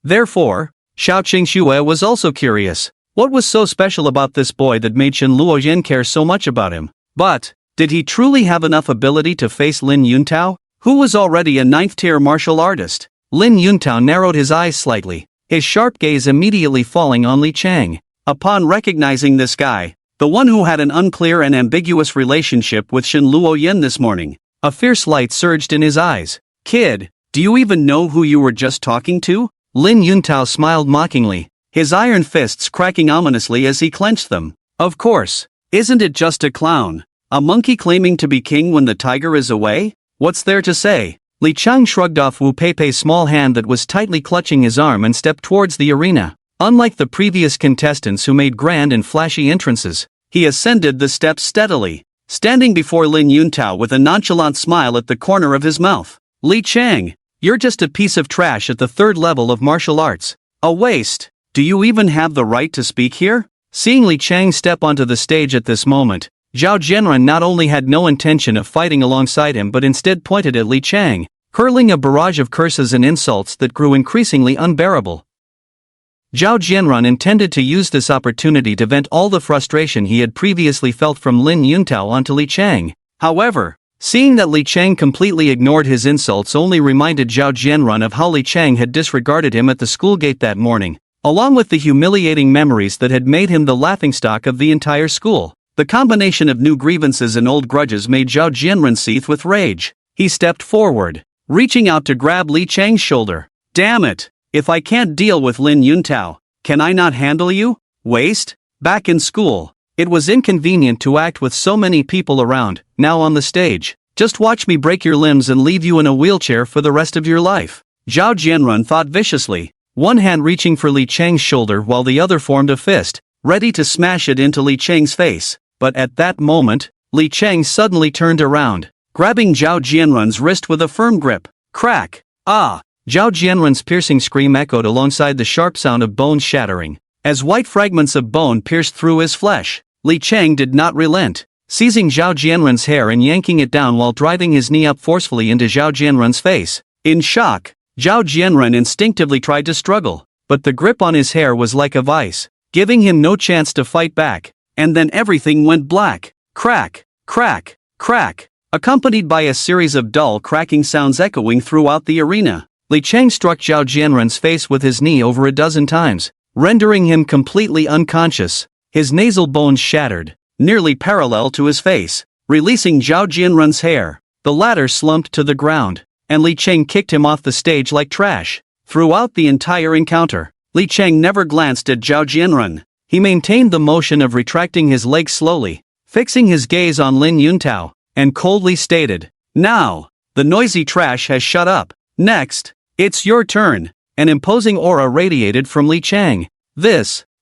Therefore, Xiao Qingxue was also curious. What was so special about this boy that made Shen Luoyan care so much about him? But, did he truly have enough ability to face Lin Yuntao, who was already a ninth-tier martial artist? Lin Yuntao narrowed his eyes slightly, his sharp gaze immediately falling on Li Chang. Upon recognizing this guy, the one who had an unclear and ambiguous relationship with Shen Luoyan this morning, a fierce light surged in his eyes. "Kid, do you even know who you were just talking to?" Lin Yuntao smiled mockingly, his iron fists cracking ominously as he clenched them. "Of course, isn't it just a clown? A monkey claiming to be king when the tiger is away? What's there to say?" Li Chang shrugged off Wu Peipei's small hand that was tightly clutching his arm and stepped towards the arena. Unlike the previous contestants who made grand and flashy entrances, he ascended the steps steadily, standing before Lin Yuntao with a nonchalant smile at the corner of his mouth. Li Chang, you're just a piece of trash at the 3rd level of martial arts. A waste. Do you even have the right to speak here? Seeing Li Chang step onto the stage at this moment, Zhao Jianren not only had no intention of fighting alongside him but instead pointed at Li Chang, hurling a barrage of curses and insults that grew increasingly unbearable. Zhao Jianren intended to use this opportunity to vent all the frustration he had previously felt from Lin Yuntao onto Li Chang. However, seeing that Li Chang completely ignored his insults only reminded Zhao Jianren of how Li Chang had disregarded him at the school gate that morning, along with the humiliating memories that had made him the laughingstock of the entire school. The combination of new grievances and old grudges made Zhao Jianren seethe with rage. He stepped forward, reaching out to grab Li Chang's shoulder. Damn it! If I can't deal with Lin Yuntao, can I not handle you? Waste? Back in school, it was inconvenient to act with so many people around. Now on the stage, just watch me break your limbs and leave you in a wheelchair for the rest of your life. Zhao Jianren thought viciously, one hand reaching for Li Chang's shoulder while the other formed a fist, ready to smash it into Li Chang's face. But at that moment, Li Chang suddenly turned around, grabbing Zhao Jianren's wrist with a firm grip. Crack! Ah! Zhao Jianren's piercing scream echoed alongside the sharp sound of bones shattering. As white fragments of bone pierced through his flesh, Li Chang did not relent, seizing Zhao Jianren's hair and yanking it down while driving his knee up forcefully into Zhao Jianren's face. In shock, Zhao Jianren instinctively tried to struggle, but the grip on his hair was like a vice, giving him no chance to fight back. And then everything went black. Crack, crack, crack, accompanied by a series of dull cracking sounds echoing throughout the arena. Li Chang struck Zhao Jianren's face with his knee over a dozen times, rendering him completely unconscious. His nasal bones shattered, nearly parallel to his face, releasing Zhao Jianren's hair. The latter slumped to the ground, and Li Chang kicked him off the stage like trash. Throughout the entire encounter, Li Chang never glanced at Zhao Jianren. He maintained the motion of retracting his legs slowly, fixing his gaze on Lin Yuntao, and coldly stated, "Now, the noisy trash has shut up. Next, it's your turn." An imposing aura radiated from Li Chang.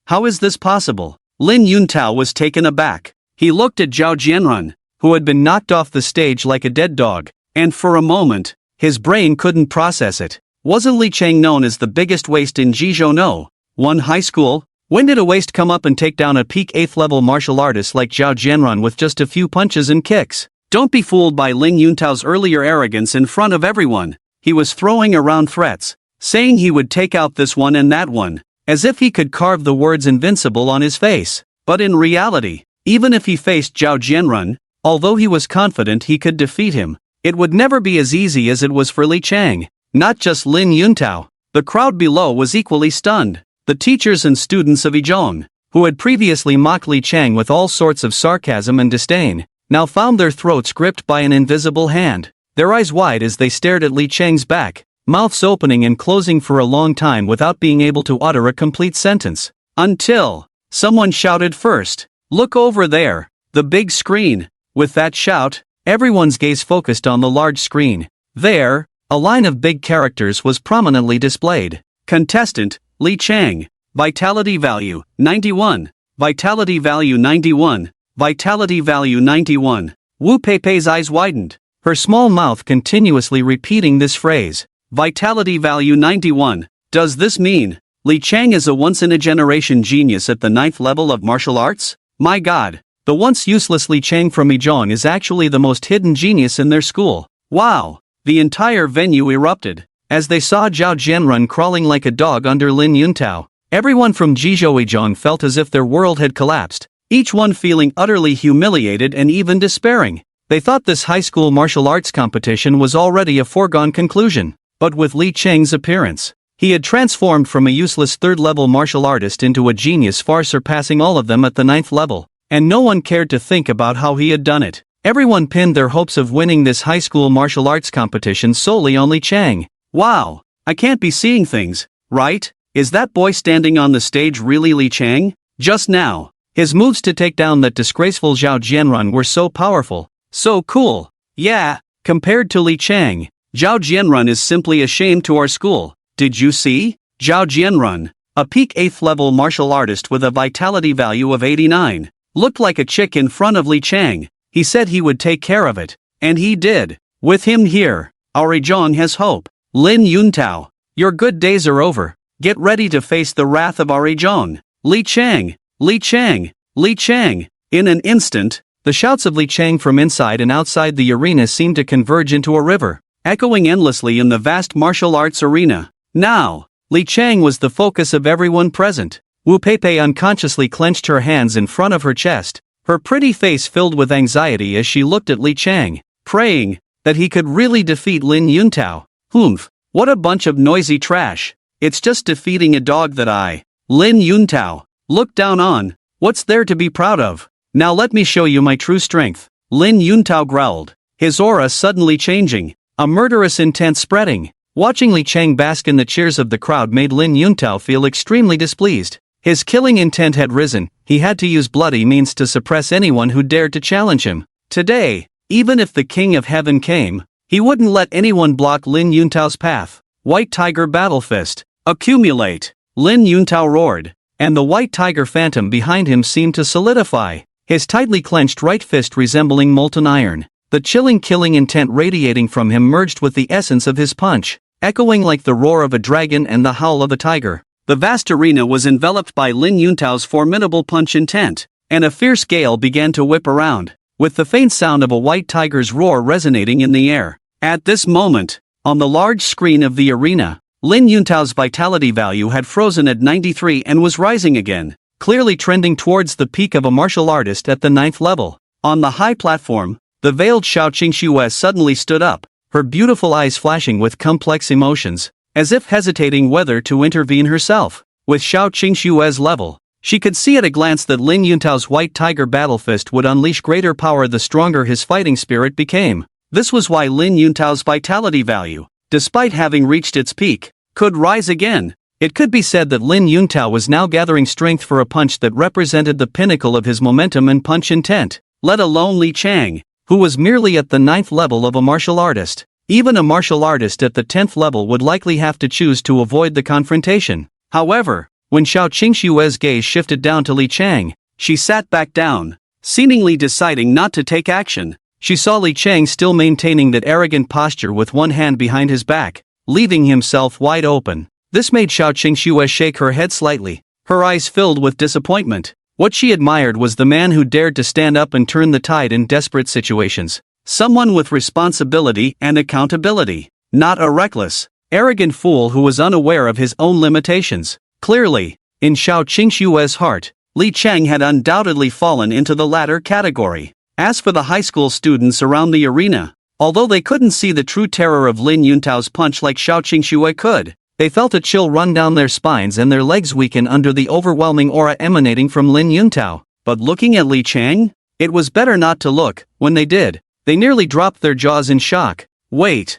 How is this possible? Lin Yuntao was taken aback. He looked at Zhao Jianren, who had been knocked off the stage like a dead dog, and for a moment, his brain couldn't process it. Wasn't Li Chang known as the biggest waste in Jizhou No? One high school? When did a waste come up and take down a peak 8th level martial artist like Zhao Jianren with just a few punches and kicks? Don't be fooled by Lin Yuntao's earlier arrogance in front of everyone. He was throwing around threats, saying he would take out this one and that one, as if he could carve the words invincible on his face. But in reality, even if he faced Zhao Jianren, although he was confident he could defeat him, it would never be as easy as it was for Li Chang. Not just Lin Yuntao. The crowd below was equally stunned. The teachers and students of Yizhong, who had previously mocked Li Chang with all sorts of sarcasm and disdain, now found their throats gripped by an invisible hand, their eyes wide as they stared at Li Chang's back, mouths opening and closing for a long time without being able to utter a complete sentence. Until someone shouted first, "Look over there, the big screen." With that shout, everyone's gaze focused on the large screen. There, a line of big characters was prominently displayed. Contestant, Li Chang. Vitality value, 91. Vitality value 91. Vitality value 91. Wu Peipei's eyes widened, her small mouth continuously repeating this phrase. Vitality value 91. Does this mean Li Chang is a once-in-a-generation genius at the 9th level of martial arts? My god, the once useless Li Chang from Yizhong is actually the most hidden genius in their school. Wow! The entire venue erupted as they saw Zhao Jianren crawling like a dog under Lin Yuntao. Everyone from Jizhou Yizhong felt as if their world had collapsed, each one feeling utterly humiliated and even despairing. They thought this high school martial arts competition was already a foregone conclusion. But with Li Chang's appearance, he had transformed from a useless 3rd-level martial artist into a genius far surpassing all of them at the 9th level, and no one cared to think about how he had done it. Everyone pinned their hopes of winning this high school martial arts competition solely on Li Chang. Wow, I can't be seeing things, right? Is that boy standing on the stage really Li Chang? Just now, his moves to take down that disgraceful Zhao Jianren were so powerful, so cool. Yeah, compared to Li Chang, Zhao Jianren is simply a shame to our school. Did you see? Zhao Jianren, a peak 8th level martial artist with a vitality value of 89. Looked like a chick in front of Li Chang. He said he would take care of it. And he did. With him here, Arizhong has hope. Lin Yuntao, your good days are over. Get ready to face the wrath of Arizhong. Li Chang, Li Chang, Li Chang. In an instant, the shouts of Li Chang from inside and outside the arena seemed to converge into a river, echoing endlessly in the vast martial arts arena. Now, Li Chang was the focus of everyone present. Wu Peipei unconsciously clenched her hands in front of her chest, her pretty face filled with anxiety as she looked at Li Chang, praying that he could really defeat Lin Yuntao. Humph, what a bunch of noisy trash. It's just defeating a dog that I, Lin Yuntao, look down on. What's there to be proud of? Now let me show you my true strength. Lin Yuntao growled, his aura suddenly changing, a murderous intent spreading. Watching Li Chang bask in the cheers of the crowd made Lin Yuntao feel extremely displeased. His killing intent had risen. He had to use bloody means to suppress anyone who dared to challenge him. Today, even if the King of Heaven came, he wouldn't let anyone block Lin Yuntao's path. White Tiger Battle Fist. Accumulate. Lin Yuntao roared, and the White Tiger Phantom behind him seemed to solidify, his tightly clenched right fist resembling molten iron. The chilling killing intent radiating from him merged with the essence of his punch, echoing like the roar of a dragon and the howl of a tiger. The vast arena was enveloped by Lin Yuntao's formidable punch intent, and a fierce gale began to whip around, with the faint sound of a white tiger's roar resonating in the air. At this moment, on the large screen of the arena, Lin Yuntao's vitality value had frozen at 93 and was rising again, clearly trending towards the peak of a martial artist at the 9th level. On the high platform, the veiled Xiao Qingxue suddenly stood up, her beautiful eyes flashing with complex emotions, as if hesitating whether to intervene herself. With Xiao Qingxue's level, she could see at a glance that Lin Yuntao's White Tiger Battle Fist would unleash greater power the stronger his fighting spirit became. This was why Lin Yuntao's vitality value, despite having reached its peak, could rise again. It could be said that Lin Yuntao was now gathering strength for a punch that represented the pinnacle of his momentum and punch intent, let alone Li Chang, who was merely at the 9th level of a martial artist. Even a martial artist at the 10th level would likely have to choose to avoid the confrontation. However, when Xiao Qingxue's gaze shifted down to Li Chang, she sat back down, seemingly deciding not to take action. She saw Li Chang still maintaining that arrogant posture with one hand behind his back, leaving himself wide open. This made Xiao Qingxue shake her head slightly, her eyes filled with disappointment. What she admired was the man who dared to stand up and turn the tide in desperate situations. Someone with responsibility and accountability, not a reckless, arrogant fool who was unaware of his own limitations. Clearly, in Xiao Qingxue's heart, Li Chang had undoubtedly fallen into the latter category. As for the high school students around the arena, although they couldn't see the true terror of Lin Yuntao's punch like Xiao Qingxue could, they felt a chill run down their spines and their legs weaken under the overwhelming aura emanating from Lin Yuntao. But looking at Li Chang, it was better not to look. When they did, they nearly dropped their jaws in shock. Wait,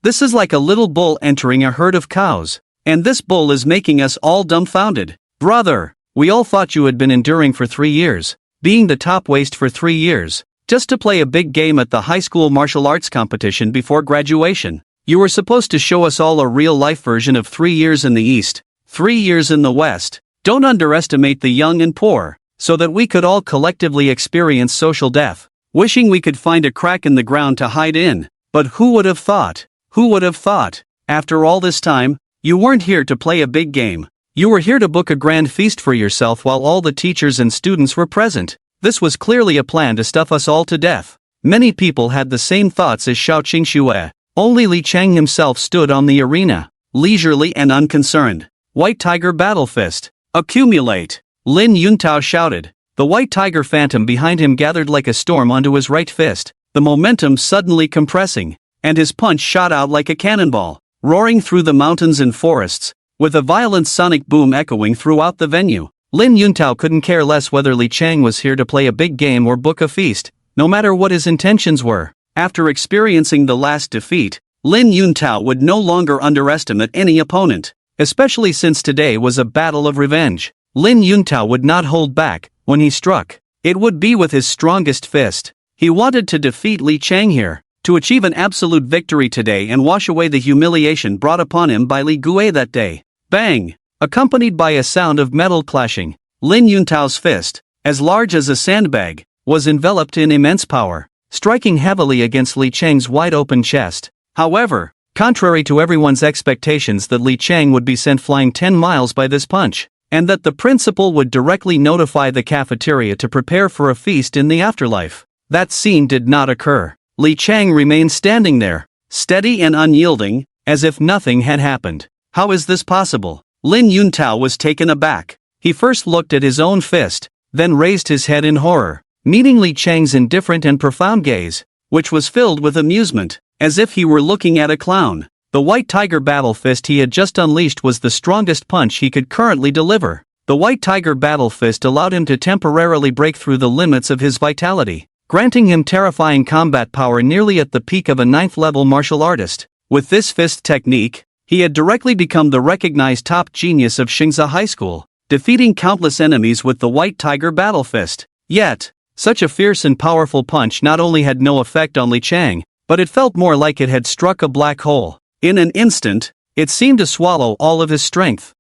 this is like a little bull entering a herd of cows, and this bull is making us all dumbfounded. Brother, we all thought you had been enduring for 3 years, being the top waist for 3 years, just to play a big game at the high school martial arts competition before graduation. You were supposed to show us all a real-life version of 3 years in the East, 3 years in the West. Don't underestimate the young and poor, so that we could all collectively experience social death. Wishing we could find a crack in the ground to hide in. But who would have thought? Who would have thought? After all this time, you weren't here to play a big game. You were here to book a grand feast for yourself while all the teachers and students were present. This was clearly a plan to stuff us all to death. Many people had the same thoughts as Xiao Qingxue. Only Li Chang himself stood on the arena, leisurely and unconcerned. White Tiger Battle Fist. Accumulate. Lin Yuntao shouted. The White Tiger Phantom behind him gathered like a storm onto his right fist, the momentum suddenly compressing, and his punch shot out like a cannonball, roaring through the mountains and forests, with a violent sonic boom echoing throughout the venue. Lin Yuntao couldn't care less whether Li Chang was here to play a big game or book a feast, no matter what his intentions were. After experiencing the last defeat, Lin Yuntao would no longer underestimate any opponent, especially since today was a battle of revenge. Lin Yuntao would not hold back. When he struck, it would be with his strongest fist. He wanted to defeat Li Chang here, to achieve an absolute victory today and wash away the humiliation brought upon him by Li Gue that day. Bang! accompanied by a sound of metal clashing. Lin Yuntao's fist, as large as a sandbag, was enveloped in immense power, striking heavily against Li Cheng's wide-open chest. However, contrary to everyone's expectations that Li Cheng would be sent flying 10 miles by this punch, and that the principal would directly notify the cafeteria to prepare for a feast in the afterlife, that scene did not occur. Li Cheng remained standing there, steady and unyielding, as if nothing had happened. How is this possible? Lin Yuntao was taken aback. He first looked at his own fist, then raised his head in horror, meeting Li Cheng's indifferent and profound gaze, which was filled with amusement, as if he were looking at a clown. The white tiger battle fist he had just unleashed was the strongest punch he could currently deliver. The white tiger battle fist allowed him to temporarily break through the limits of his vitality, granting him terrifying combat power nearly at the peak of a 9th-level martial artist. With this fist technique, he had directly become the recognized top genius of Xingzha High School, defeating countless enemies with the white tiger battle fist. Yet, such a fierce and powerful punch not only had no effect on Li Cheng, but it felt more like it had struck a black hole. In an instant, it seemed to swallow all of his strength.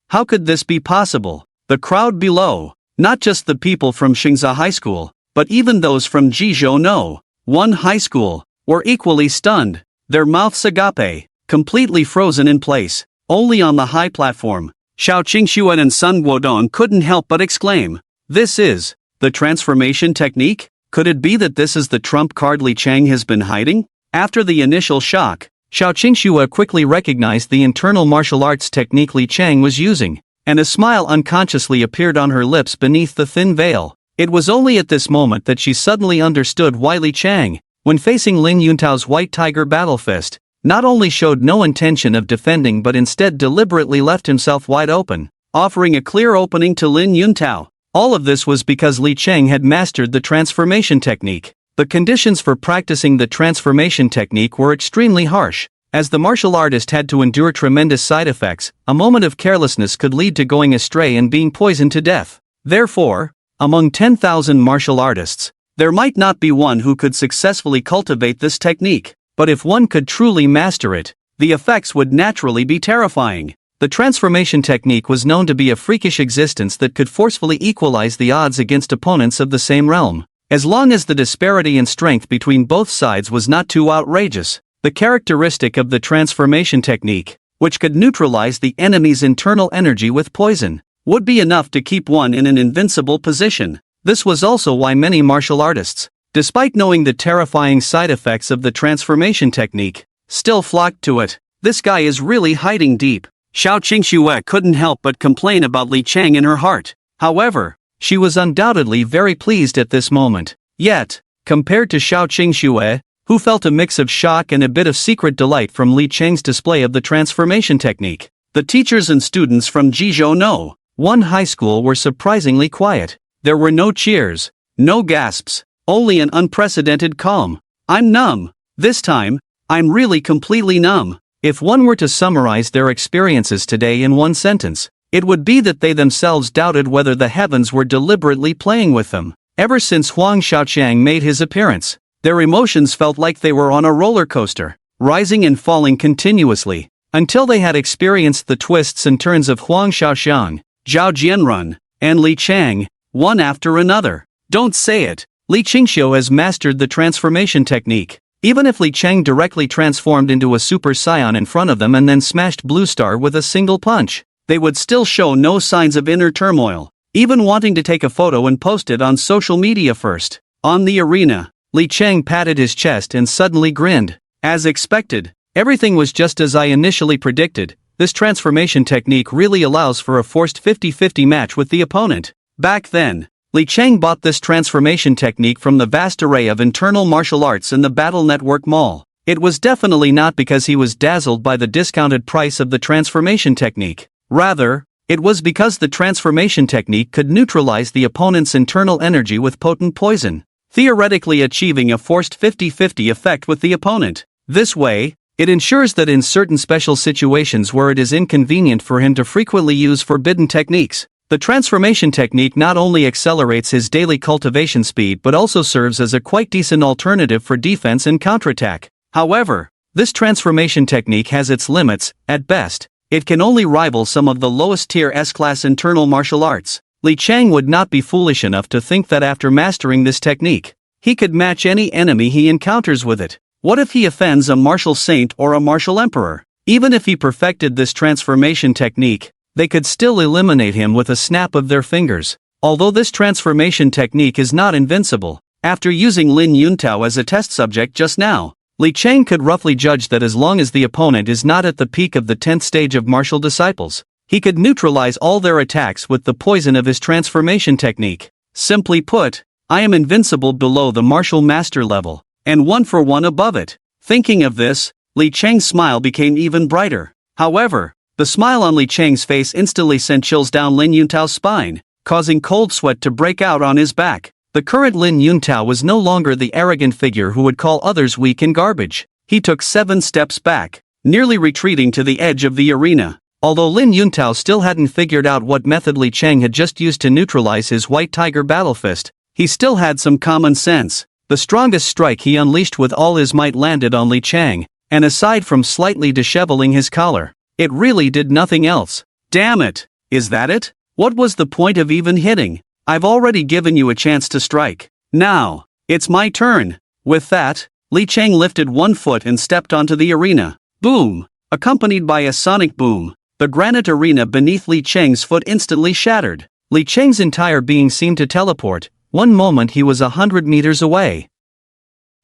How could this be possible? The crowd below, not just the people from Xingzha High School, but even those from Jizhou No. 1 High School, were equally stunned, their mouths agape, completely frozen in place. Only on the high platform, Xiao Qingxuan and Sun Guodong couldn't help but exclaim, "This is the transformation technique? Could it be that this is the trump card Li Cheng has been hiding?" After the initial shock, Xiao Qingxue quickly recognized the internal martial arts technique Li Cheng was using, and a smile unconsciously appeared on her lips beneath the thin veil. It was only at this moment that she suddenly understood why Li Cheng, when facing Lin Yuntao's white tiger battle fist, not only showed no intention of defending but instead deliberately left himself wide open, offering a clear opening to Lin Yuntao. All of this was because Li Cheng had mastered the transformation technique. The conditions for practicing the transformation technique were extremely harsh, as the martial artist had to endure tremendous side effects. A moment of carelessness could lead to going astray and being poisoned to death. Therefore, among 10,000 martial artists, there might not be one who could successfully cultivate this technique, but if one could truly master it, the effects would naturally be terrifying. The transformation technique was known to be a freakish existence that could forcefully equalize the odds against opponents of the same realm. As long as the disparity in strength between both sides was not too outrageous, the characteristic of the transformation technique, which could neutralize the enemy's internal energy with poison, would be enough to keep one in an invincible position. This was also why many martial artists, despite knowing the terrifying side effects of the transformation technique, still flocked to it. This guy is really hiding deep. Xiao Qingxue couldn't help but complain about Li Cheng in her heart. However, she was undoubtedly very pleased at this moment. Yet, compared to Xiao Qingxue, who felt a mix of shock and a bit of secret delight from Li Cheng's display of the transformation technique, the teachers and students from Jizhou No. 1 High School were surprisingly quiet. There were no cheers, no gasps, only an unprecedented calm. "I'm numb. This time, I'm really completely numb." If one were to summarize their experiences today in one sentence, it would be that they themselves doubted whether the heavens were deliberately playing with them. Ever since Huang Shaoqiang made his appearance, their emotions felt like they were on a roller coaster, rising and falling continuously, until they had experienced the twists and turns of Huang Shaoxiang, Zhao Jianrun, and Li Cheng, one after another. Don't say it. Li Qingxiu has mastered the transformation technique. Even if Li Cheng directly transformed into a Super Saiyan in front of them and then smashed Blue Star with a single punch, they would still show no signs of inner turmoil, even wanting to take a photo and post it on social media first. On the arena, Li Cheng patted his chest and suddenly grinned. As expected, everything was just as I initially predicted. This transformation technique really allows for a forced 50-50 match with the opponent. Back then, Li Cheng bought this transformation technique from the vast array of internal martial arts in the Battle Network Mall. It was definitely not because he was dazzled by the discounted price of the transformation technique. Rather, it was because the transformation technique could neutralize the opponent's internal energy with potent poison, theoretically achieving a forced 50-50 effect with the opponent. This way, it ensures that in certain special situations where it is inconvenient for him to frequently use forbidden techniques, the transformation technique not only accelerates his daily cultivation speed but also serves as a quite decent alternative for defense and counterattack. However, this transformation technique has its limits. At best, it can only rival some of the lowest-tier S-class internal martial arts. Li Chang would not be foolish enough to think that after mastering this technique, he could match any enemy he encounters with it. What if he offends a martial saint or a martial emperor? Even if he perfected this transformation technique, they could still eliminate him with a snap of their fingers. Although this transformation technique is not invincible, after using Lin Yuntao as a test subject just now, Li Chang could roughly judge that as long as the opponent is not at the peak of the 10th stage of martial disciples, he could neutralize all their attacks with the poison of his transformation technique. Simply put, I am invincible below the martial master level, and 1 for 1 above it. Thinking of this, Li Chang's smile became even brighter. However, the smile on Li Chang's face instantly sent chills down Lin Yuntao's spine, causing cold sweat to break out on his back. The current Lin Yuntao was no longer the arrogant figure who would call others weak and garbage. He took 7 steps back, nearly retreating to the edge of the arena. Although Lin Yuntao still hadn't figured out what method Li Chang had just used to neutralize his White Tiger Battle Fist, he still had some common sense. The strongest strike he unleashed with all his might landed on Li Chang, and aside from slightly disheveling his collar, it really did nothing else. Damn it! Is that it? What was the point of even hitting? I've already given you a chance to strike. Now, it's my turn. With that, Li Chang lifted one foot and stepped onto the arena. Boom! Accompanied by a sonic boom, the granite arena beneath Li Chang's foot instantly shattered. Li Chang's entire being seemed to teleport. One moment he was 100 meters away,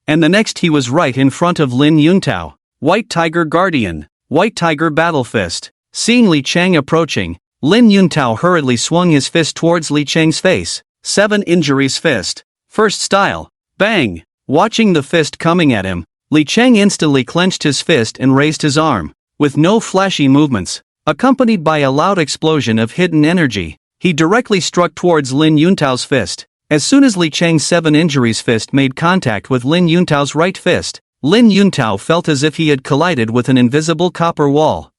and the next he was right in front of Lin Yuntao. White Tiger Guardian, White Tiger Battle Fist. Seeing Li Chang approaching, Lin Yuntao hurriedly swung his fist towards Li Chang's face. 7 Injuries Fist. First style. Bang! Watching the fist coming at him, Li Chang instantly clenched his fist and raised his arm. With no flashy movements, accompanied by a loud explosion of hidden energy, he directly struck towards Lin Yuntao's fist. As soon as Li Chang's 7 Injuries Fist made contact with Lin Yuntao's right fist, Lin Yuntao felt as if he had collided with an invisible copper wall.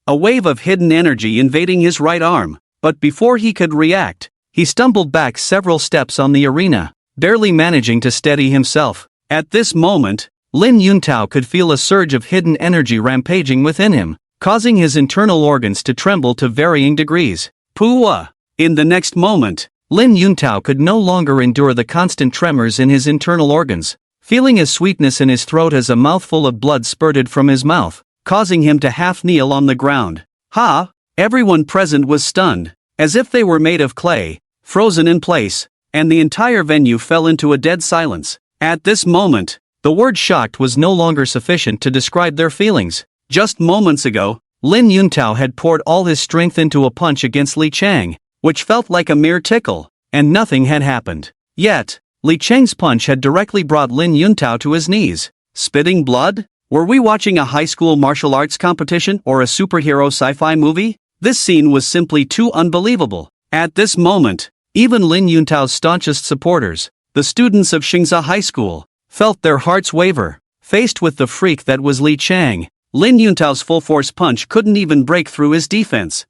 A wave of hidden energy invading his right arm, but before he could react, he stumbled back several steps on the arena, barely managing to steady himself. At this moment, Lin Yuntao could feel a surge of hidden energy rampaging within him, causing his internal organs to tremble to varying degrees. Pooah! In the next moment, Lin Yuntao could no longer endure the constant tremors in his internal organs, feeling a sweetness in his throat as a mouthful of blood spurted from his mouth, causing him to half-kneel on the ground. Ha! Everyone present was stunned, as if they were made of clay, frozen in place, and the entire venue fell into a dead silence. At this moment, the word shocked was no longer sufficient to describe their feelings. Just moments ago, Lin Yuntao had poured all his strength into a punch against Li Chang, which felt like a mere tickle, and nothing had happened. Yet, Li Chang's punch had directly brought Lin Yuntao to his knees. Spitting blood? Were we watching a high school martial arts competition or a superhero sci-fi movie? This scene was simply too unbelievable. At this moment, even Lin Yuntao's staunchest supporters, the students of Xingzha High School, felt their hearts waver. Faced with the freak that was Li Chang, Lin Yuntao's full-force punch couldn't even break through his defense.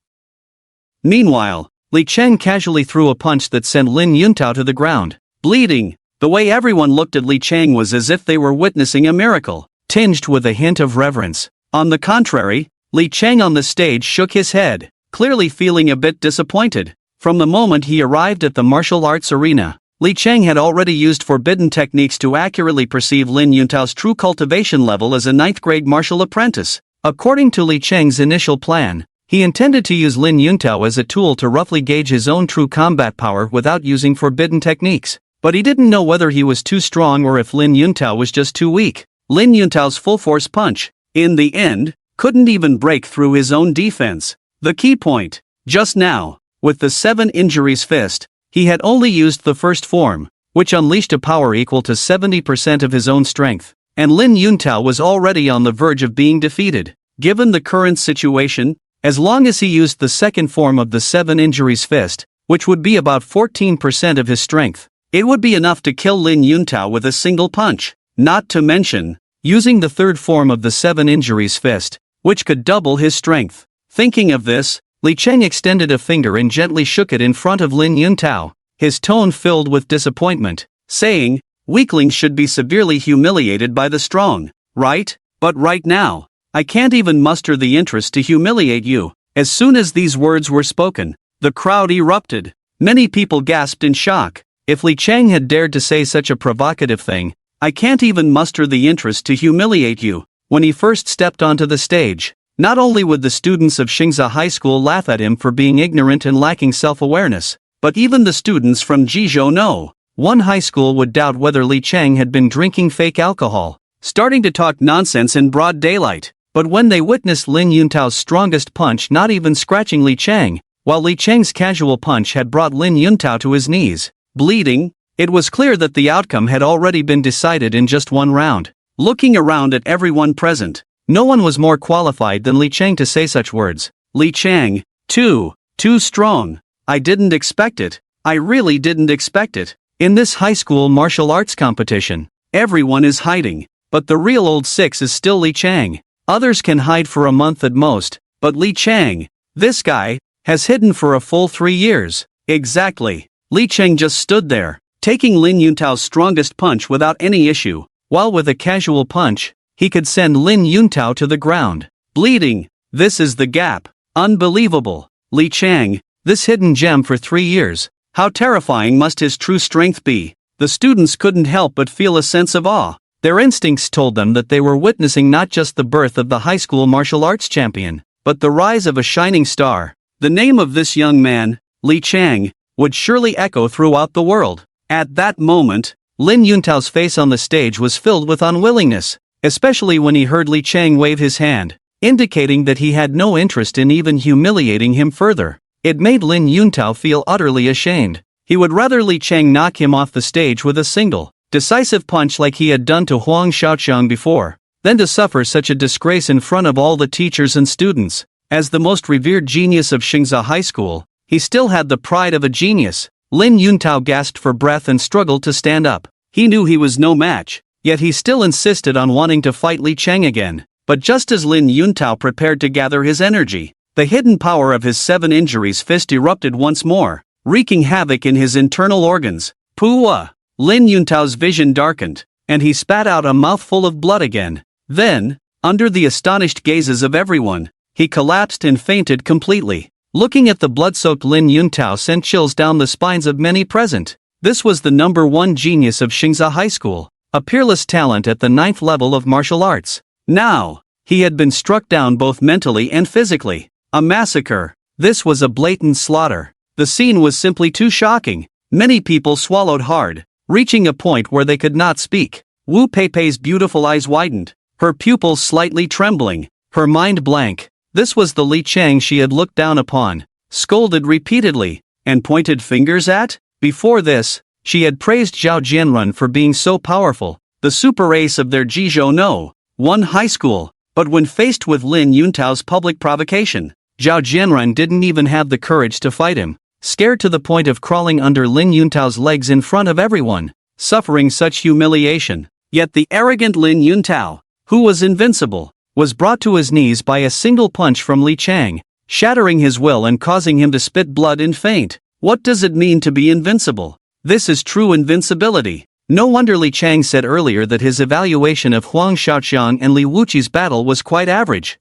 Meanwhile, Li Chang casually threw a punch that sent Lin Yuntao to the ground, bleeding. The way everyone looked at Li Chang was as if they were witnessing a miracle, tinged with a hint of reverence. On the contrary, Li Chang on the stage shook his head, clearly feeling a bit disappointed. From the moment he arrived at the martial arts arena, Li Chang had already used forbidden techniques to accurately perceive Lin Yuntao's true cultivation level as a 9th-grade martial apprentice. According to Li Chang's initial plan, he intended to use Lin Yuntao as a tool to roughly gauge his own true combat power without using forbidden techniques. But he didn't know whether he was too strong or if Lin Yuntao was just too weak. Lin Yuntao's full-force punch, in the end, couldn't even break through his own defense. The key point, just now, with the 7 Injuries Fist, he had only used the first form, which unleashed a power equal to 70% of his own strength, and Lin Yuntao was already on the verge of being defeated. Given the current situation, as long as he used the second form of the 7 Injuries Fist, which would be about 14% of his strength, it would be enough to kill Lin Yuntao with a single punch. Not to mention, using the third form of the 7 Injuries Fist, which could double his strength. Thinking of this, Li Chang extended a finger and gently shook it in front of Lin Yuntao, his tone filled with disappointment, saying, "Weaklings should be severely humiliated by the strong, right? But right now, I can't even muster the interest to humiliate you." As soon as these words were spoken, the crowd erupted. Many people gasped in shock. If Li Chang had dared to say such a provocative thing, "I can't even muster the interest to humiliate you," when he first stepped onto the stage, not only would the students of Xingzha High School laugh at him for being ignorant and lacking self-awareness, but even the students from Jizhou No. 1 High School would doubt whether Li Chang had been drinking fake alcohol, starting to talk nonsense in broad daylight. But when they witnessed Lin Yuntao's strongest punch not even scratching Li Chang, while Li Chang's casual punch had brought Lin Yuntao to his knees, bleeding, it was clear that the outcome had already been decided in just one round. Looking around at everyone present, no one was more qualified than Li Chang to say such words. Li Chang, too strong. I didn't expect it. I really didn't expect it. In this high school martial arts competition, everyone is hiding, but the real old six is still Li Chang. Others can hide for a month at most, but Li Chang, this guy, has hidden for a full 3 years. Exactly. Li Chang just stood there, taking Lin Yuntao's strongest punch without any issue, while with a casual punch, he could send Lin Yuntao to the ground, bleeding. This is the gap. Unbelievable. Li Chang, this hidden gem for 3 years. How terrifying must his true strength be? The students couldn't help but feel a sense of awe. Their instincts told them that they were witnessing not just the birth of the high school martial arts champion, but the rise of a shining star. The name of this young man, Li Chang, would surely echo throughout the world. At that moment, Lin Yuntao's face on the stage was filled with unwillingness, especially when he heard Li Chang wave his hand, indicating that he had no interest in even humiliating him further. It made Lin Yuntao feel utterly ashamed. He would rather Li Chang knock him off the stage with a single, decisive punch like he had done to Huang Xiaoqiang before, than to suffer such a disgrace in front of all the teachers and students. As the most revered genius of Xingzha High School, he still had the pride of a genius. Lin Yuntao gasped for breath and struggled to stand up. He knew he was no match, yet he still insisted on wanting to fight Li Chang again. But just as Lin Yuntao prepared to gather his energy, the hidden power of his 7 injuries fist erupted once more, wreaking havoc in his internal organs. Puwa! Lin Yuntao's vision darkened, and he spat out a mouthful of blood again. Then, under the astonished gazes of everyone, he collapsed and fainted completely. Looking at the blood-soaked Lin Yuntao sent chills down the spines of many present. This was the number 1 genius of Xingzha High School, a peerless talent at the 9th level of martial arts. Now, he had been struck down both mentally and physically. A massacre. This was a blatant slaughter. The scene was simply too shocking. Many people swallowed hard, reaching a point where they could not speak. Wu Peipei's beautiful eyes widened, her pupils slightly trembling, her mind blank. This was the Li Chang she had looked down upon, scolded repeatedly, and pointed fingers at? Before this, she had praised Zhao Jianrun for being so powerful, the super ace of their Jizhou No. 1 High School. But when faced with Lin Yuntao's public provocation, Zhao Jianrun didn't even have the courage to fight him. Scared to the point of crawling under Lin Yuntao's legs in front of everyone, suffering such humiliation. Yet the arrogant Lin Yuntao, who was invincible, was brought to his knees by a single punch from Li Chang, shattering his will and causing him to spit blood and faint. What does it mean to be invincible? This is true invincibility. No wonder Li Chang said earlier that his evaluation of Huang Xiaoqiang and Li Wuqi's battle was quite average.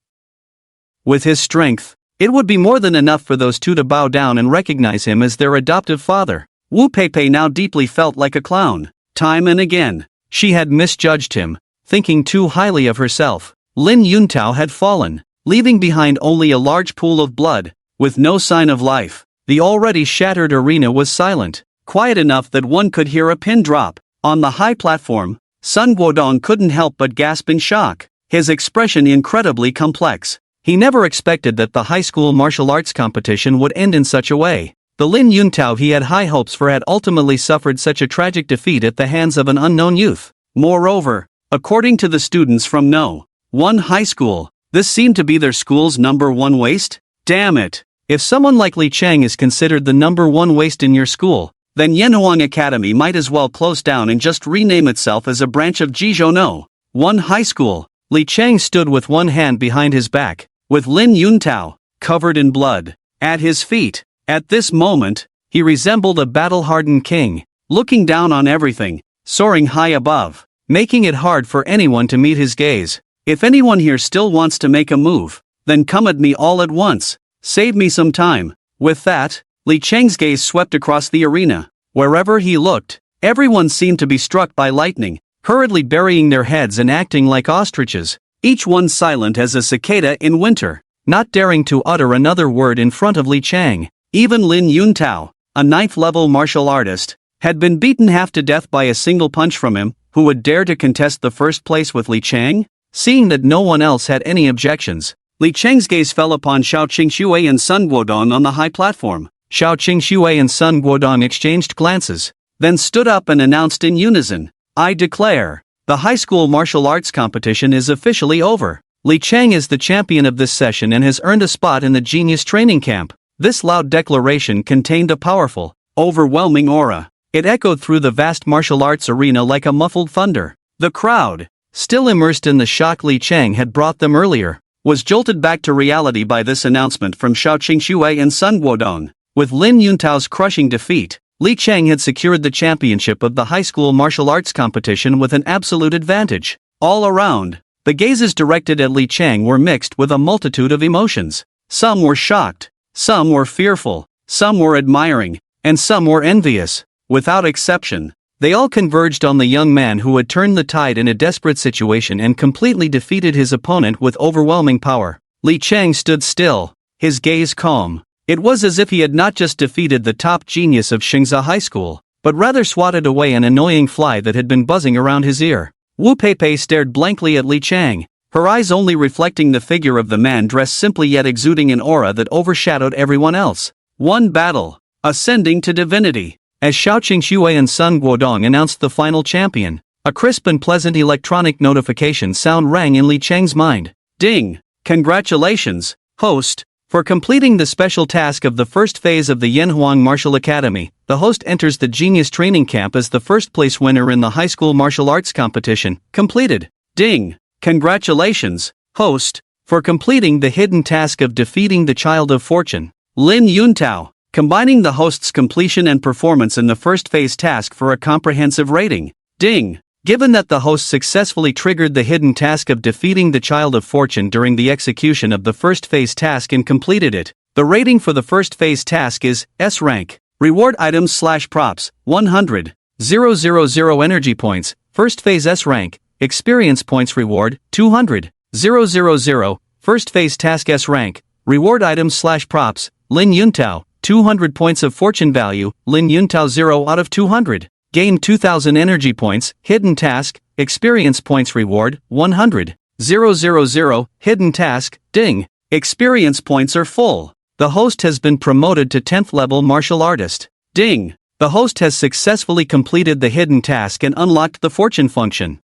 With his strength, it would be more than enough for those two to bow down and recognize him as their adoptive father. Wu Peipei now deeply felt like a clown. Time and again, she had misjudged him, thinking too highly of herself. Lin Yuntao had fallen, leaving behind only a large pool of blood, with no sign of life. The already shattered arena was silent, quiet enough that one could hear a pin drop. On the high platform, Sun Guodong couldn't help but gasp in shock, his expression incredibly complex. He never expected that the high school martial arts competition would end in such a way. The Lin Yuntao he had high hopes for had ultimately suffered such a tragic defeat at the hands of an unknown youth. Moreover, according to the students from No. 1 High School, this seemed to be their school's number 1 waste? Damn it! If someone like Li Chang is considered the number 1 waste in your school, then Yanhuang Academy might as well close down and just rename itself as a branch of Jizhou No. 1 High School. Li Chang stood with one hand behind his back, with Lin Yuntao, covered in blood, at his feet. At this moment, he resembled a battle-hardened king, looking down on everything, soaring high above, making it hard for anyone to meet his gaze. If anyone here still wants to make a move, then come at me all at once. Save me some time. With that, Li Cheng's gaze swept across the arena. Wherever he looked, everyone seemed to be struck by lightning, hurriedly burying their heads and acting like ostriches, each one silent as a cicada in winter, not daring to utter another word in front of Li Cheng. Even Lin Yuntao, a 9th-level martial artist, had been beaten half to death by a single punch from him. Who would dare to contest the first place with Li Cheng? Seeing that no one else had any objections, Li Cheng's gaze fell upon Xiao Qingxue and Sun Guodong on the high platform. Xiao Qingxue and Sun Guodong exchanged glances, then stood up and announced in unison, "I declare, the high school martial arts competition is officially over. Li Cheng is the champion of this session and has earned a spot in the genius training camp." This loud declaration contained a powerful, overwhelming aura. It echoed through the vast martial arts arena like a muffled thunder. The crowd, still immersed in the shock Li Cheng had brought them earlier, was jolted back to reality by this announcement from Xiao Qingxue and Sun Guodong. With Lin Yuntao's crushing defeat, Li Cheng had secured the championship of the high school martial arts competition with an absolute advantage. All around, the gazes directed at Li Cheng were mixed with a multitude of emotions. Some were shocked, some were fearful, some were admiring, and some were envious. Without exception, they all converged on the young man who had turned the tide in a desperate situation and completely defeated his opponent with overwhelming power. Li Cheng stood still, his gaze calm. It was as if he had not just defeated the top genius of Xingzha High School, but rather swatted away an annoying fly that had been buzzing around his ear. Wu Peipei stared blankly at Li Cheng, her eyes only reflecting the figure of the man dressed simply yet exuding an aura that overshadowed everyone else. One battle, ascending to divinity. As Xiao Qingxue and Sun Guodong announced the final champion, a crisp and pleasant electronic notification sound rang in Li Cheng's mind. Ding! Congratulations, host, for completing the special task of the first phase of the Yanhuang Martial Academy. The host enters the Genius Training Camp as the first place winner in the high school martial arts competition. Completed. Ding! Congratulations, host, for completing the hidden task of defeating the Child of Fortune. Lin Yuntao, combining the host's completion and performance in the first phase task for a comprehensive rating. Ding! Given that the host successfully triggered the hidden task of defeating the Child of Fortune during the execution of the first phase task and completed it, the rating for the first phase task is S rank. Reward items / props, 100. 000 energy points, first phase S rank. Experience points reward, 200. 000, first phase task S rank. Reward items / props, Lin Yuntao, 200 points of fortune value, Lin Yuntao 0 out of 200. Gain 2000 energy points, hidden task, experience points reward, 100. 000, hidden task, ding. Experience points are full. The host has been promoted to 10th level martial artist. Ding. The host has successfully completed the hidden task and unlocked the fortune function.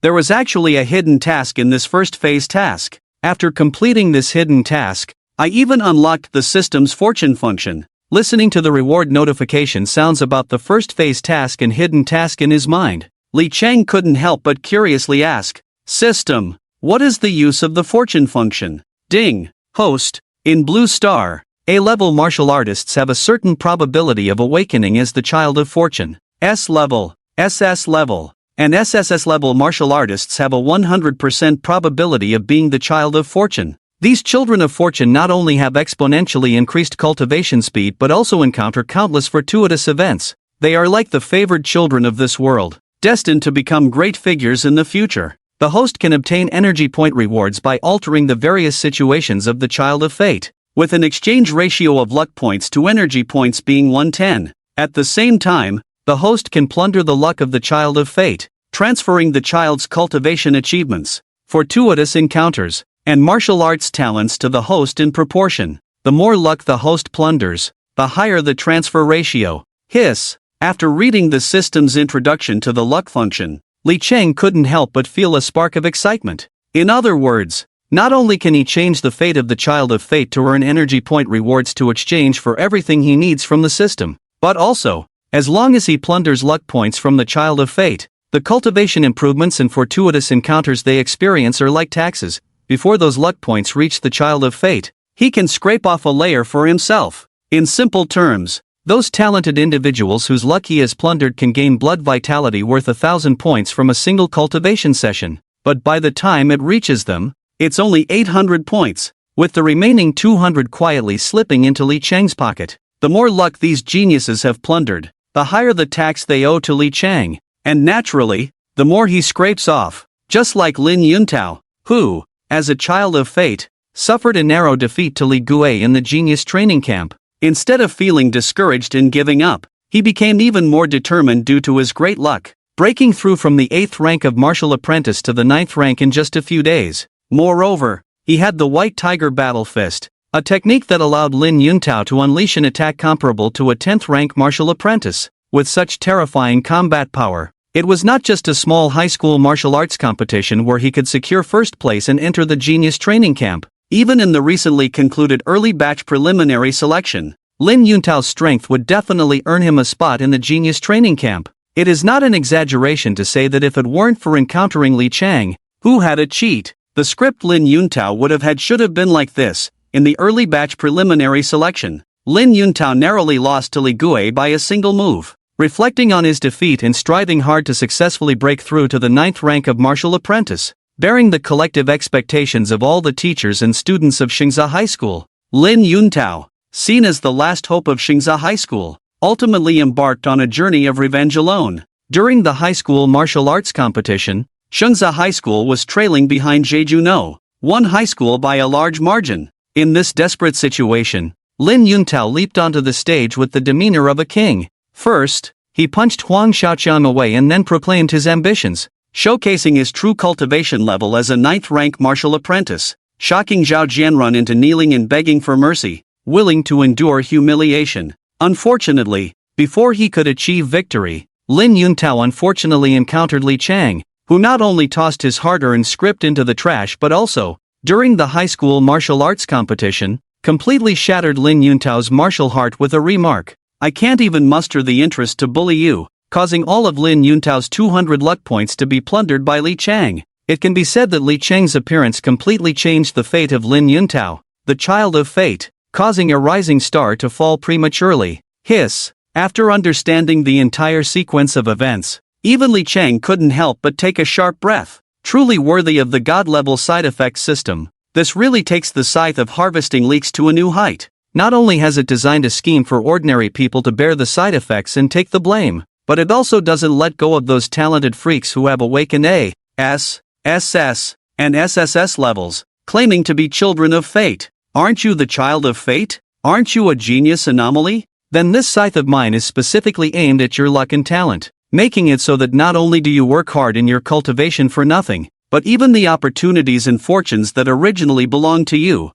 There was actually a hidden task in this first phase task. After completing this hidden task, I even unlocked the system's fortune function. Listening to the reward notification sounds about the first phase task and hidden task in his mind, Li Cheng couldn't help but curiously ask, "System, what is the use of the fortune function?" Ding. Host, in Blue Star, A-level martial artists have a certain probability of awakening as the Child of Fortune. S-level, SS-level, and SSS-level martial artists have a 100% probability of being the Child of Fortune. These children of fortune not only have exponentially increased cultivation speed but also encounter countless fortuitous events. They are like the favored children of this world, destined to become great figures in the future. The host can obtain energy point rewards by altering the various situations of the Child of Fate, with an exchange ratio of luck points to energy points being 110. At the same time, the host can plunder the luck of the Child of Fate, transferring the child's cultivation achievements, fortuitous encounters, and martial arts talents to the host in proportion. The more luck the host plunders, the higher the transfer ratio. Hiss. After reading the system's introduction to the luck function, Li Cheng couldn't help but feel a spark of excitement. In other words, not only can he change the fate of the Child of Fate to earn energy point rewards to exchange for everything he needs from the system, but also, as long as he plunders luck points from the Child of Fate, the cultivation improvements and fortuitous encounters they experience are like taxes. Before those luck points reach the Child of Fate, he can scrape off a layer for himself. In simple terms, those talented individuals whose luck he has plundered can gain blood vitality worth 1,000 points from a single cultivation session. but by the time it reaches them, it's only 800 points, with the remaining 200 quietly slipping into Li Chang's pocket. The more luck these geniuses have plundered, the higher the tax they owe to Li Chang, and naturally, the more he scrapes off, just like Lin Yuntao, who, as a child of fate, suffered a narrow defeat to Li Gui in the genius training camp. Instead of feeling discouraged and giving up, he became even more determined due to his great luck, breaking through from the 8th rank of martial apprentice to the 9th rank in just a few days. Moreover, he had the White Tiger Battle Fist, a technique that allowed Lin Yuntao to unleash an attack comparable to a 10th rank martial apprentice. With such terrifying combat power, it was not just a small high school martial arts competition where he could secure first place and enter the genius training camp. Even in the recently concluded early batch preliminary selection, Lin Yuntao's strength would definitely earn him a spot in the genius training camp. It is not an exaggeration to say that if it weren't for encountering Li Chang, who had a cheat, the script Lin Yuntao would have had should have been like this. In the early batch preliminary selection, Lin Yuntao narrowly lost to Li Gui by a single move. Reflecting on his defeat and striving hard to successfully break through to the 9th rank of martial apprentice, bearing the collective expectations of all the teachers and students of Xingzha High School, Lin Yuntao, seen as the last hope of Xingzha High School, ultimately embarked on a journey of revenge alone. During the high school martial arts competition, Xingzha High School was trailing behind Jejuno, one high school by a large margin. In this desperate situation, Lin Yuntao leaped onto the stage with the demeanor of a king. First, he punched Huang Xiaoqiang away and then proclaimed his ambitions, showcasing his true cultivation level as a 9th rank martial apprentice, shocking Zhao Jianrun into kneeling and begging for mercy, willing to endure humiliation. Unfortunately, before he could achieve victory, Lin Yuntao unfortunately encountered Li Chang, who not only tossed his hard-earned script into the trash but also, during the high school martial arts competition, completely shattered Lin Yuntao's martial heart with a remark, "I can't even muster the interest to bully you," causing all of Lin Yuntao's 200 luck points to be plundered by Li Chang. It can be said that Li Chang's appearance completely changed the fate of Lin Yuntao, the child of fate, causing a rising star to fall prematurely. Hiss. After understanding the entire sequence of events, even Li Chang couldn't help but take a sharp breath. Truly worthy of the god-level side effects system, this really takes the scythe of harvesting leaks to a new height. Not only has it designed a scheme for ordinary people to bear the side effects and take the blame, but it also doesn't let go of those talented freaks who have awakened A, S, SS, and SSS levels, claiming to be children of fate. Aren't you the child of fate? Aren't you a genius anomaly? Then this scythe of mine is specifically aimed at your luck and talent, making it so that not only do you work hard in your cultivation for nothing, but even the opportunities and fortunes that originally belonged to you,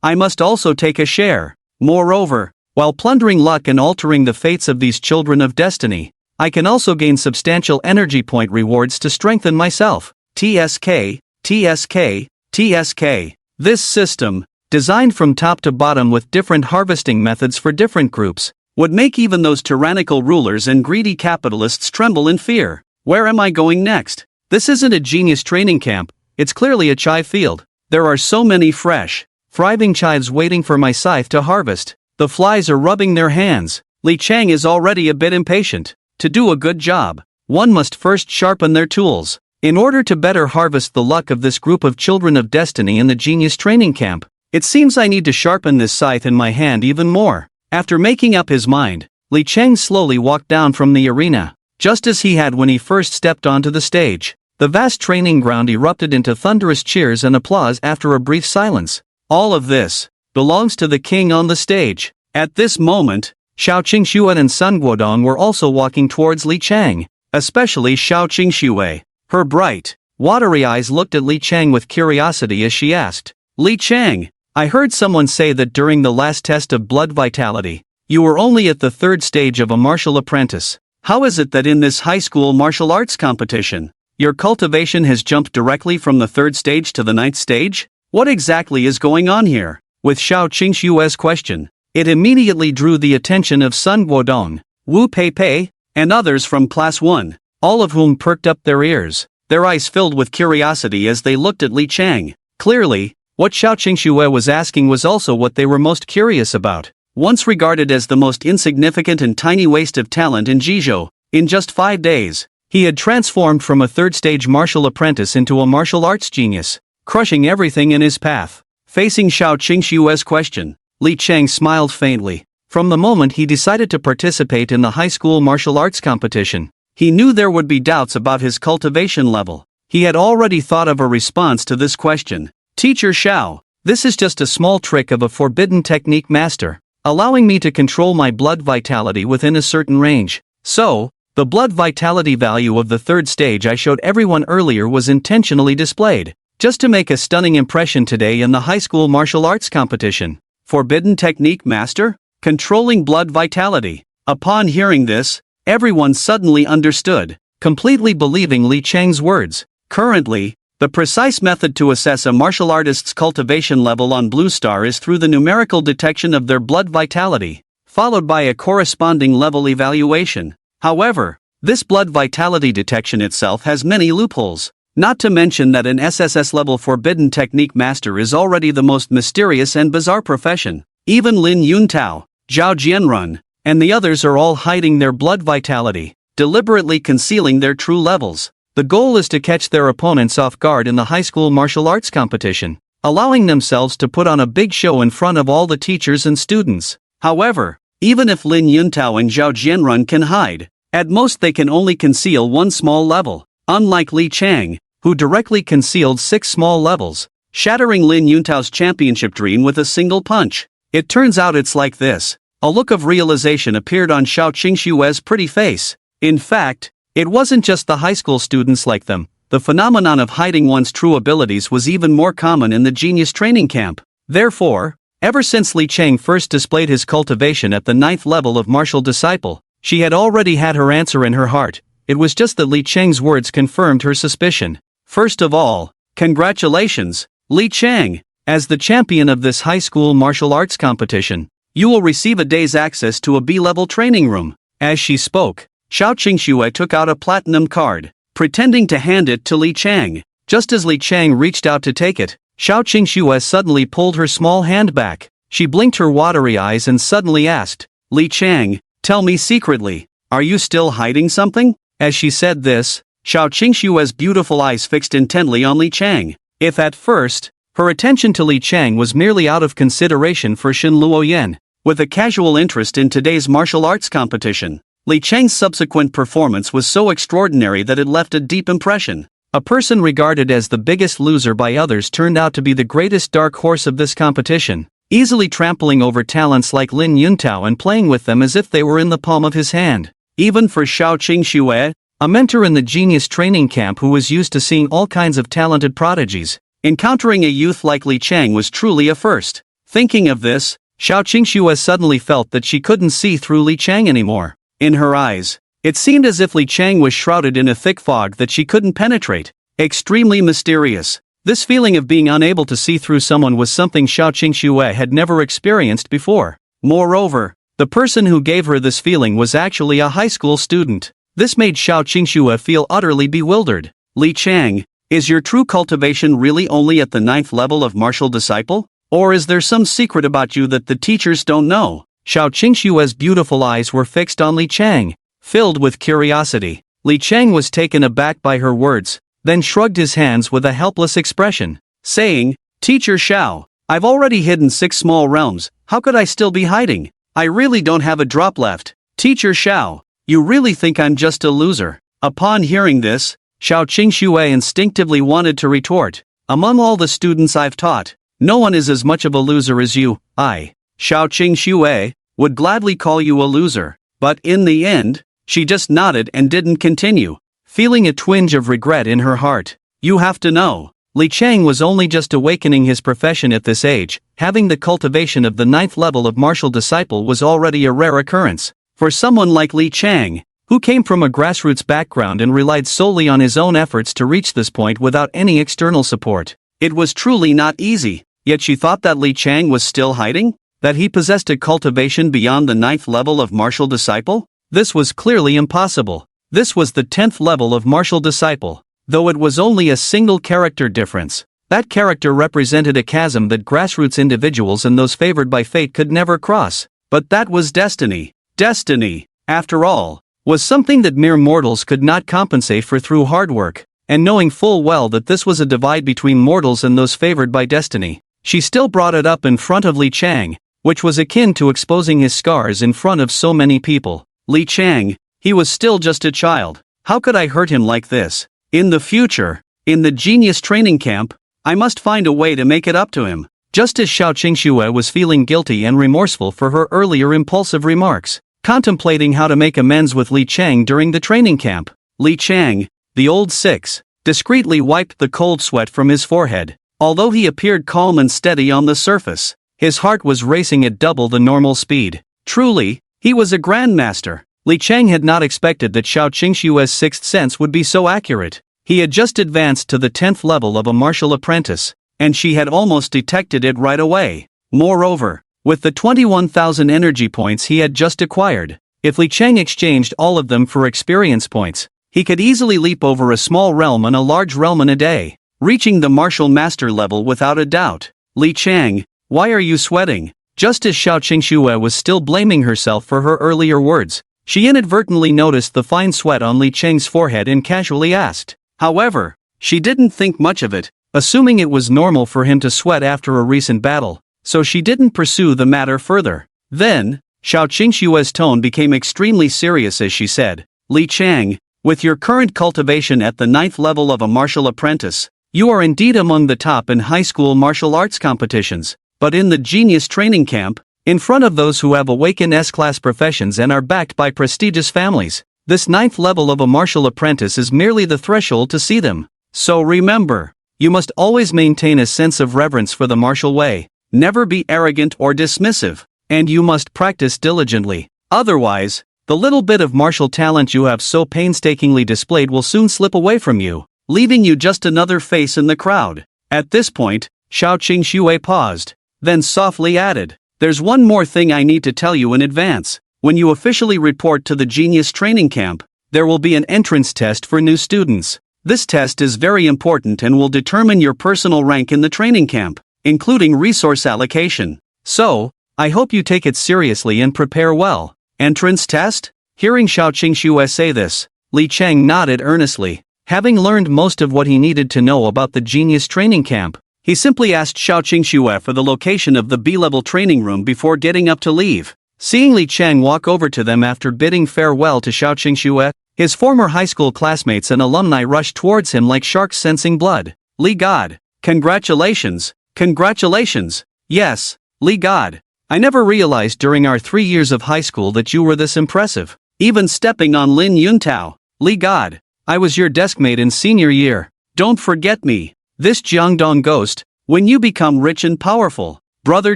I must also take a share. Moreover, while plundering luck and altering the fates of these children of destiny, I can also gain substantial energy point rewards to strengthen myself. TSK, TSK, TSK. This system, designed from top to bottom with different harvesting methods for different groups, would make even those tyrannical rulers and greedy capitalists tremble in fear. Where am I going next? This isn't a genius training camp, it's clearly a chive field. There are so many fresh, thriving chives waiting for my scythe to harvest. The flies are rubbing their hands. Li Chang is already a bit impatient. To do a good job, one must first sharpen their tools. In order to better harvest the luck of this group of children of destiny in the genius training camp, it seems I need to sharpen this scythe in my hand even more. After making up his mind, Li Chang slowly walked down from the arena, just as he had when he first stepped onto the stage. The vast training ground erupted into thunderous cheers and applause after a brief silence. All of this belongs to the king on the stage. At this moment, Xiao Qingxue and Sun Guodong were also walking towards Li Chang, especially Xiao Qingxue. Her bright, watery eyes looked at Li Chang with curiosity as she asked, "Li Chang, I heard someone say that during the last test of blood vitality, you were only at the 3rd stage of a martial apprentice. How is it that in this high school martial arts competition, your cultivation has jumped directly from the 3rd stage to the 9th stage? What exactly is going on here?" With Xiao Qingxue's question, it immediately drew the attention of Sun Guodong, Wu Peipei, and others from Class 1, all of whom perked up their ears, their eyes filled with curiosity as they looked at Li Chang. Clearly, what Xiao Qingxue was asking was also what they were most curious about. Once regarded as the most insignificant and tiny waste of talent in Jizhou, in just 5 days, He had transformed from a third-stage martial apprentice into a martial arts genius, crushing everything in his path. Facing Xiao Qingshue's question, Li Chang smiled faintly. From the moment he decided to participate in the high school martial arts competition, he knew there would be doubts about his cultivation level. He had already thought of a response to this question. Teacher Xiao, this is just a small trick of a forbidden technique master, allowing me to control my blood vitality within a certain range. So, the blood vitality value of the third stage I showed everyone earlier was intentionally displayed, just to make a stunning impression today in the high school martial arts competition. Forbidden technique master? Controlling blood vitality. Upon hearing this, everyone suddenly understood, completely believing Li Chang's words. Currently, the precise method to assess a martial artist's cultivation level on Blue Star is through the numerical detection of their blood vitality, followed by a corresponding level evaluation. However, this blood vitality detection itself has many loopholes, not to mention that an Sss's-Level forbidden technique master is already the most mysterious and bizarre profession. Even Lin Yuntao, Zhao Jianrun, and the others are all hiding their blood vitality, deliberately concealing their true levels. The goal is to catch their opponents off guard in the high school martial arts competition, allowing themselves to put on a big show in front of all the teachers and students. However, even if Lin Yuntao and Zhao Jianrun can hide, at most they can only conceal one small level, unlike Li Chang, who directly concealed 6 small levels, shattering Lin Yuntao's championship dream with a single punch. It turns out it's like this. A look of realization appeared on Xiao Qingshue's pretty face. In fact, it wasn't just the high school students like them. The phenomenon of hiding one's true abilities was even more common in the genius training camp. Therefore, ever since Li Chang first displayed his cultivation at the 9th level of martial disciple, she had already had her answer in her heart. It was just that Li Chang's words confirmed her suspicion. First of all, congratulations, Li Chang. As the champion of this high school martial arts competition, you will receive a day's access to a B-level training room. As she spoke, Xiao Qingxue took out a platinum card, pretending to hand it to Li Chang. Just as Li Chang reached out to take it, Xiao Qingxue suddenly pulled her small hand back. She blinked her watery eyes and suddenly asked, Li Chang, tell me secretly, are you still hiding something? As she said this, Xiao Qingshue's beautiful eyes fixed intently on Li Chang. If at first, her attention to Li Chang was merely out of consideration for Shin Luoyan, with a casual interest in today's martial arts competition, Li Chang's subsequent performance was so extraordinary that it left a deep impression. A person regarded as the biggest loser by others turned out to be the greatest dark horse of this competition, easily trampling over talents like Lin Yuntao and playing with them as if they were in the palm of his hand. Even for Xiao Qingxue, a mentor in the genius training camp who was used to seeing all kinds of talented prodigies, encountering a youth like Li Chang was truly a first. Thinking of this, Xiao Qingxue suddenly felt that she couldn't see through Li Chang anymore. In her eyes, it seemed as if Li Chang was shrouded in a thick fog that she couldn't penetrate. Extremely mysterious. This feeling of being unable to see through someone was something Xiao Qingxue had never experienced before. Moreover, the person who gave her this feeling was actually a high school student. This made Xiao Qingxue feel utterly bewildered. Li Chang, is your true cultivation really only at the 9th level of martial disciple? Or is there some secret about you that the teachers don't know? Xiao Qingshue's beautiful eyes were fixed on Li Chang, filled with curiosity. Li Chang was taken aback by her words, then shrugged his hands with a helpless expression, saying, Teacher Xiao, I've already hidden 6 small realms, how could I still be hiding? I really don't have a drop left. Teacher Xiao, you really think I'm just a loser? Upon hearing this, Xiao Qingxue instinctively wanted to retort, among all the students I've taught, no one is as much of a loser as you. I, Xiao Qingxue, would gladly call you a loser. But in the end, she just nodded and didn't continue, feeling a twinge of regret in her heart. You have to know, Li Chang was only just awakening his profession at this age. Having the cultivation of the 9th level of martial disciple was already a rare occurrence. For someone like Li Chang, who came from a grassroots background and relied solely on his own efforts to reach this point without any external support, it was truly not easy. Yet she thought that Li Chang was still hiding? That he possessed a cultivation beyond the 9th level of martial disciple? This was clearly impossible. This was the 10th level of martial disciple. Though it was only a single character difference, that character represented a chasm that grassroots individuals and those favored by fate could never cross. But that was destiny. Destiny. After all, was something that mere mortals could not compensate for through hard work, and knowing full well that this was a divide between mortals and those favored by destiny, she still brought it up in front of Li Chang, which was akin to exposing his scars in front of so many people. Li Chang, he was still just a child. How could I hurt him like this? In the future, in the genius training camp, I must find a way to make it up to him. Just as Xiao Qingxue was feeling guilty and remorseful for her earlier impulsive remarks, contemplating how to make amends with Li Chang during the training camp, Li Chang, the old six, discreetly wiped the cold sweat from his forehead. Although he appeared calm and steady on the surface, his heart was racing at double the normal speed. Truly, he was a grandmaster. Li Chang had not expected that Xiao Qingxue's sixth sense would be so accurate. He had just advanced to the 10th level of a martial apprentice, and she had almost detected it right away. Moreover, with the 21,000 energy points he had just acquired, if Li Chang exchanged all of them for experience points, he could easily leap over a small realm and a large realm in a day, reaching the martial master level without a doubt. Li Chang, why are you sweating? Just as Xiao Qingxue was still blaming herself for her earlier words, she inadvertently noticed the fine sweat on Li Chang's forehead and casually asked. However, she didn't think much of it, assuming it was normal for him to sweat after a recent battle, so she didn't pursue the matter further. Then, Xiao Qingxue's tone became extremely serious as she said, Li Chang, with your current cultivation at the 9th level of a martial apprentice, you are indeed among the top in high school martial arts competitions, but in the genius training camp, in front of those who have awakened S-class professions and are backed by prestigious families, this 9th level of a martial apprentice is merely the threshold to see them. So remember, you must always maintain a sense of reverence for the martial way, never be arrogant or dismissive, and you must practice diligently. Otherwise, the little bit of martial talent you have so painstakingly displayed will soon slip away from you, leaving you just another face in the crowd. At this point, Xiao Qingxue paused, then softly added, there's one more thing I need to tell you in advance. When you officially report to the Genius Training Camp, there will be an entrance test for new students. This test is very important and will determine your personal rank in the training camp, including resource allocation. So, I hope you take it seriously and prepare well. Entrance test? Hearing Xiao Qingxue say this, Li Chang nodded earnestly. Having learned most of what he needed to know about the Genius Training Camp, he simply asked Xiao Qingxue for the location of the B-level training room before getting up to leave. Seeing Li Chang walk over to them after bidding farewell to Xiao Qingxue, his former high school classmates and alumni rushed towards him like sharks sensing blood. Li God, congratulations, congratulations. Yes, Li God. I never realized during our 3 years of high school that you were this impressive. Even stepping on Lin Yuntao. Li God, I was your deskmate in senior year. Don't forget me. This Jiangdong ghost, when you become rich and powerful. Brother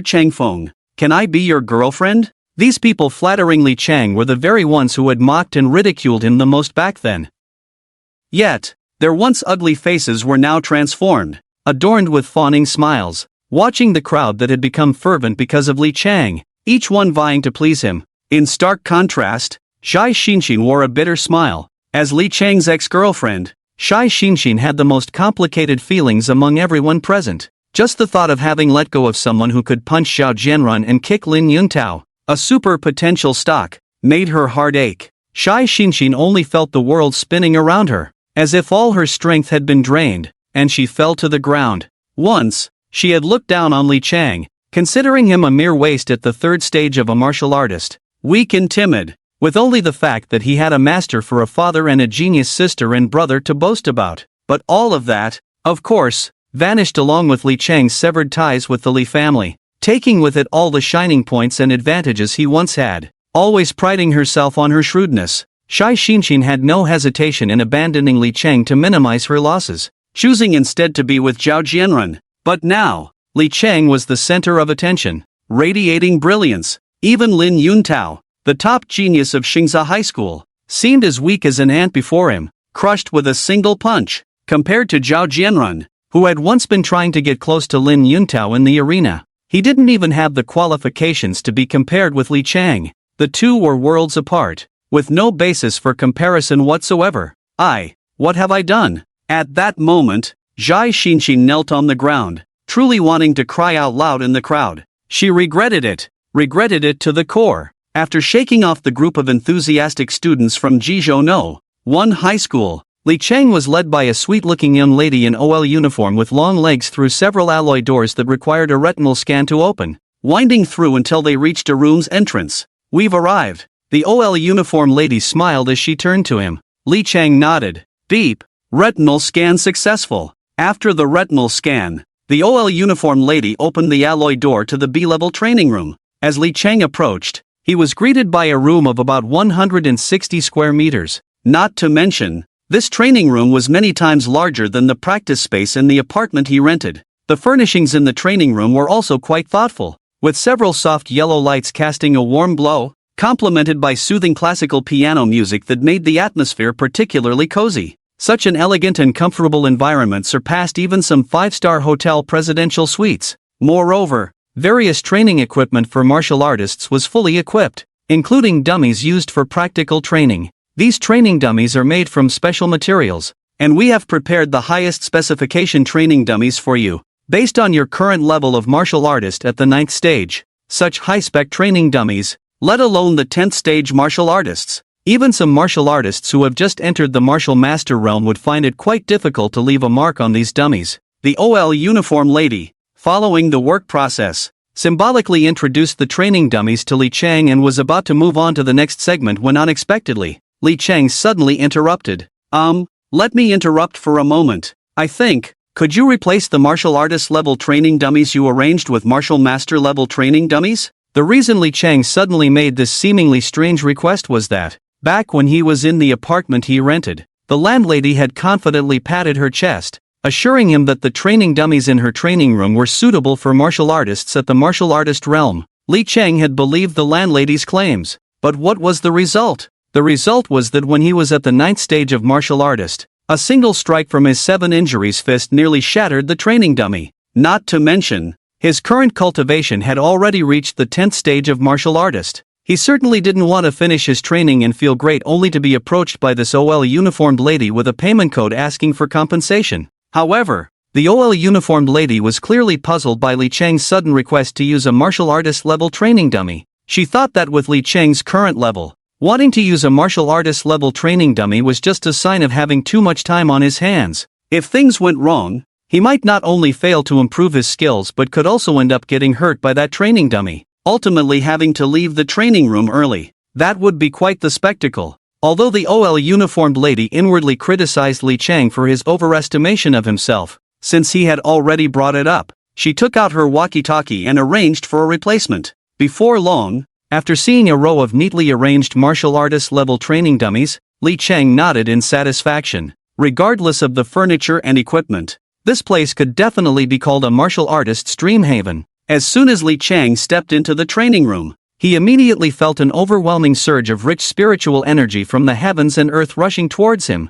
Changfeng, can I be your girlfriend? These people flattering Li Chang were the very ones who had mocked and ridiculed him the most back then. Yet, their once ugly faces were now transformed, adorned with fawning smiles, watching the crowd that had become fervent because of Li Chang, each one vying to please him. In stark contrast, Shai Xinxin wore a bitter smile. As Li Chang's ex-girlfriend, Shai Xinxin had the most complicated feelings among everyone present. Just the thought of having let go of someone who could punch Xiao Jianrun and kick Lin Yuntao, a super potential stock, made her heart ache. Shai Xinxin only felt the world spinning around her, as if all her strength had been drained, and she fell to the ground. Once, she had looked down on Li Chang, considering him a mere waste at the 3rd stage of a martial artist, weak and timid, with only the fact that he had a master for a father and a genius sister and brother to boast about. But all of that, of course, vanished along with Li Chang's severed ties with the Li family, taking with it all the shining points and advantages he once had. Always priding herself on her shrewdness, Shai Xinxin had no hesitation in abandoning Li Chang to minimize her losses, choosing instead to be with Zhao Jianrun. But now, Li Chang was the center of attention, radiating brilliance. Even Lin Yuntao, the top genius of Xingza High School, seemed as weak as an ant before him, crushed with a single punch, compared to Zhao Jianrun, who had once been trying to get close to Lin Yuntao in the arena. He didn't even have the qualifications to be compared with Li Chang. The two were worlds apart, with no basis for comparison whatsoever. What have I done? At that moment, Zhai Xinxin knelt on the ground, truly wanting to cry out loud in the crowd. She regretted it to the core. After shaking off the group of enthusiastic students from Jizhou one high school, Li Cheng was led by a sweet-looking young lady in OL uniform with long legs through several alloy doors that required a retinal scan to open, winding through until they reached a room's entrance. "We've arrived." The OL uniform lady smiled as she turned to him. Li Cheng nodded. "Beep. Retinal scan successful." After the retinal scan, the OL uniform lady opened the alloy door to the B-level training room. As Li Cheng approached, he was greeted by a room of about 160 square meters. Not to mention, this training room was many times larger than the practice space in the apartment he rented. The furnishings in the training room were also quite thoughtful, with several soft yellow lights casting a warm glow, complemented by soothing classical piano music that made the atmosphere particularly cozy. Such an elegant and comfortable environment surpassed even some five-star hotel presidential suites. Moreover, various training equipment for martial artists was fully equipped, including dummies used for practical training. These training dummies are made from special materials, and we have prepared the highest specification training dummies for you, based on your current level of martial artist at the 9th stage. Such high-spec training dummies, let alone the 10th stage martial artists. Even some martial artists who have just entered the martial master realm would find it quite difficult to leave a mark on these dummies. The OL uniform lady, following the work process, symbolically introduced the training dummies to Li Cheng and was about to move on to the next segment when unexpectedly, Li Cheng suddenly interrupted. Let me interrupt for a moment. Could you replace the martial artist level training dummies you arranged with martial master level training dummies? The reason Li Cheng suddenly made this seemingly strange request was that, back when he was in the apartment he rented, the landlady had confidently patted her chest, assuring him that the training dummies in her training room were suitable for martial artists at the martial artist realm. Li Cheng had believed the landlady's claims, but what was the result? The result was that when he was at the 9th stage of martial artist, a single strike from his 7 injuries fist nearly shattered the training dummy. Not to mention, his current cultivation had already reached the 10th stage of martial artist. He certainly didn't want to finish his training and feel great only to be approached by this OL uniformed lady with a payment code asking for compensation. However, the OL uniformed lady was clearly puzzled by Li Cheng's sudden request to use a martial artist level training dummy. She thought that with Li Cheng's current level, wanting to use a martial artist level training dummy was just a sign of having too much time on his hands. If things went wrong, he might not only fail to improve his skills but could also end up getting hurt by that training dummy, ultimately having to leave the training room early. That would be quite the spectacle. Although the OL uniformed lady inwardly criticized Li Cheng for his overestimation of himself, since he had already brought it up, she took out her walkie-talkie and arranged for a replacement. Before long, after seeing a row of neatly arranged martial artist level training dummies, Li Cheng nodded in satisfaction. Regardless of the furniture and equipment, this place could definitely be called a martial artist's dream haven. As soon as Li Cheng stepped into the training room, he immediately felt an overwhelming surge of rich spiritual energy from the heavens and earth rushing towards him.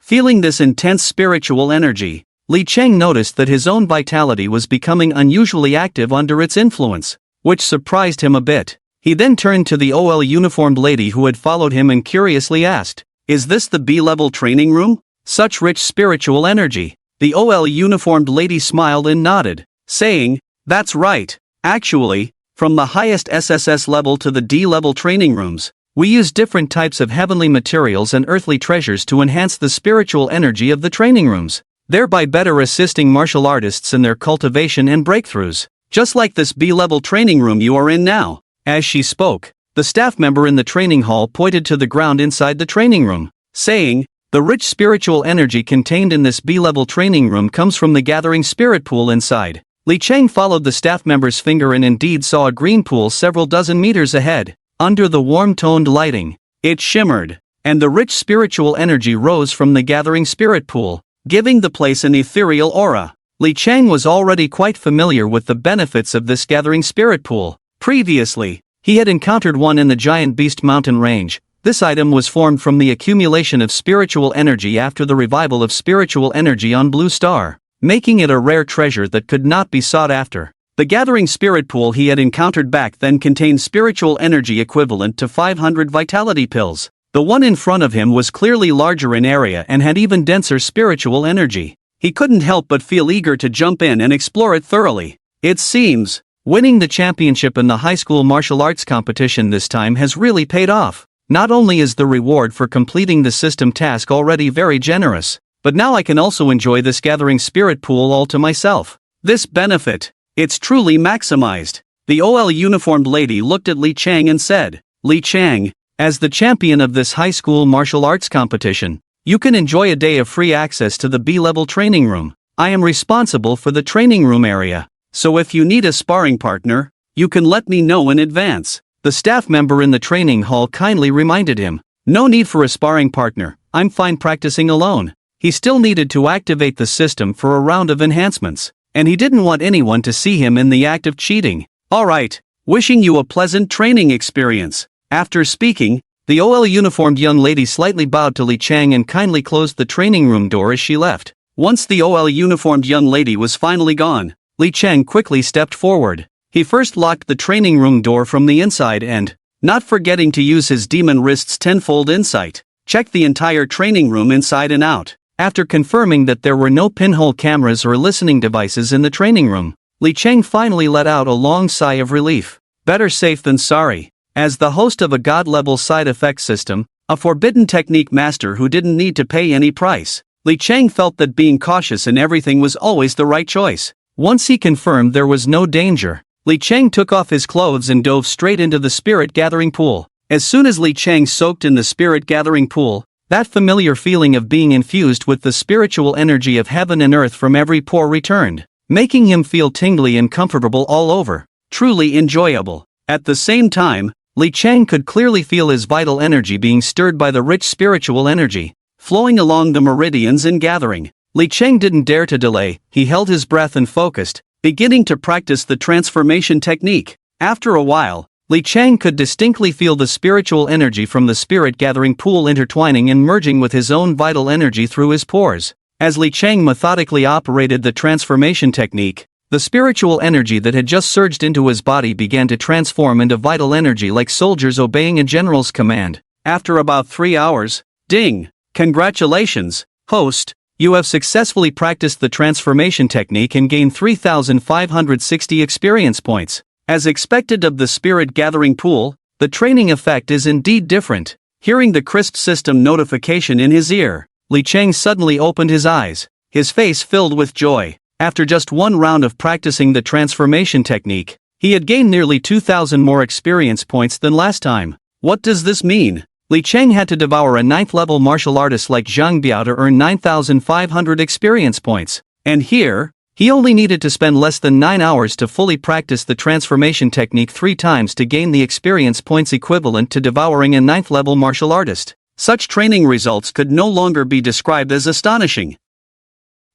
Feeling this intense spiritual energy, Li Cheng noticed that his own vitality was becoming unusually active under its influence, which surprised him a bit. He then turned to the OL uniformed lady who had followed him and curiously asked, "Is this the B-level training room? Such rich spiritual energy." The OL uniformed lady smiled and nodded, saying, "That's right. Actually, from the highest SSS level to the D-level training rooms, we use different types of heavenly materials and earthly treasures to enhance the spiritual energy of the training rooms, thereby better assisting martial artists in their cultivation and breakthroughs. Just like this B-level training room you are in now." As she spoke, the staff member in the training hall pointed to the ground inside the training room, saying, "The rich spiritual energy contained in this B-level training room comes from the gathering spirit pool inside." Li Cheng followed the staff member's finger and indeed saw a green pool several dozen meters ahead. Under the warm-toned lighting, it shimmered, and the rich spiritual energy rose from the gathering spirit pool, giving the place an ethereal aura. Li Cheng was already quite familiar with the benefits of this gathering spirit pool. Previously, he had encountered one in the Giant Beast Mountain range. This item was formed from the accumulation of spiritual energy after the revival of spiritual energy on Blue Star, making it a rare treasure that could not be sought after. The gathering spirit pool he had encountered back then contained spiritual energy equivalent to 500 vitality pills. The one in front of him was clearly larger in area and had even denser spiritual energy. He couldn't help but feel eager to jump in and explore it thoroughly. It seems, Winning the championship in the high school martial arts competition this time has really paid off. Not only is the reward for completing the system task already very generous, but now I can also enjoy this gathering spirit pool all to myself. This benefit, it's truly maximized. The OL uniformed lady looked at Li Chang and said, Li Chang, as the champion of this high school martial arts competition, you can enjoy a day of free access to the B-level training room. I am responsible for the training room area, so if you need a sparring partner, you can let me know in advance. The staff member in the training hall kindly reminded him, no need for a sparring partner, I'm fine practicing alone. He still needed to activate the system for a round of enhancements, and he didn't want anyone to see him in the act of cheating. Alright, wishing you a pleasant training experience. After speaking, the OL uniformed young lady slightly bowed to Li Chang and kindly closed the training room door as she left. Once the OL uniformed young lady was finally gone, Li Chang quickly stepped forward. He first locked the training room door from the inside and, not forgetting to use his demon wrist's tenfold insight, checked the entire training room inside and out. After confirming that there were no pinhole cameras or listening devices in the training room, Li Chang finally let out a long sigh of relief. Better safe than sorry. As the host of a god-level side effect system, a forbidden technique master who didn't need to pay any price, Li Chang felt that being cautious in everything was always the right choice. Once he confirmed there was no danger, Li Chang took off his clothes and dove straight into the spirit gathering pool. As soon as Li Chang soaked in the spirit gathering pool, that familiar feeling of being infused with the spiritual energy of heaven and earth from every pore returned, making him feel tingly and comfortable all over. Truly enjoyable. At the same time, Li Chang could clearly feel his vital energy being stirred by the rich spiritual energy flowing along the meridians and gathering. Li Chang didn't dare to delay, he held his breath and focused, beginning to practice the transformation technique. After a while, Li Chang could distinctly feel the spiritual energy from the spirit gathering pool intertwining and merging with his own vital energy through his pores. As Li Chang methodically operated the transformation technique, the spiritual energy that had just surged into his body began to transform into vital energy like soldiers obeying a general's command. After about 3 hours, ding! Congratulations, host, you have successfully practiced the transformation technique and gained 3,560 experience points. As expected of the spirit gathering pool, the training effect is indeed different. Hearing the crisp system notification in his ear, Li Chang suddenly opened his eyes, his face filled with joy. After just one round of practicing the transformation technique, he had gained nearly 2,000 more experience points than last time. What does this mean? Li Chang had to devour a 9th-level martial artist like Zhang Biao to earn 9,500 experience points. And here, he only needed to spend less than 9 hours to fully practice the transformation technique 3 times to gain the experience points equivalent to devouring a 9th-level martial artist. Such training results could no longer be described as astonishing.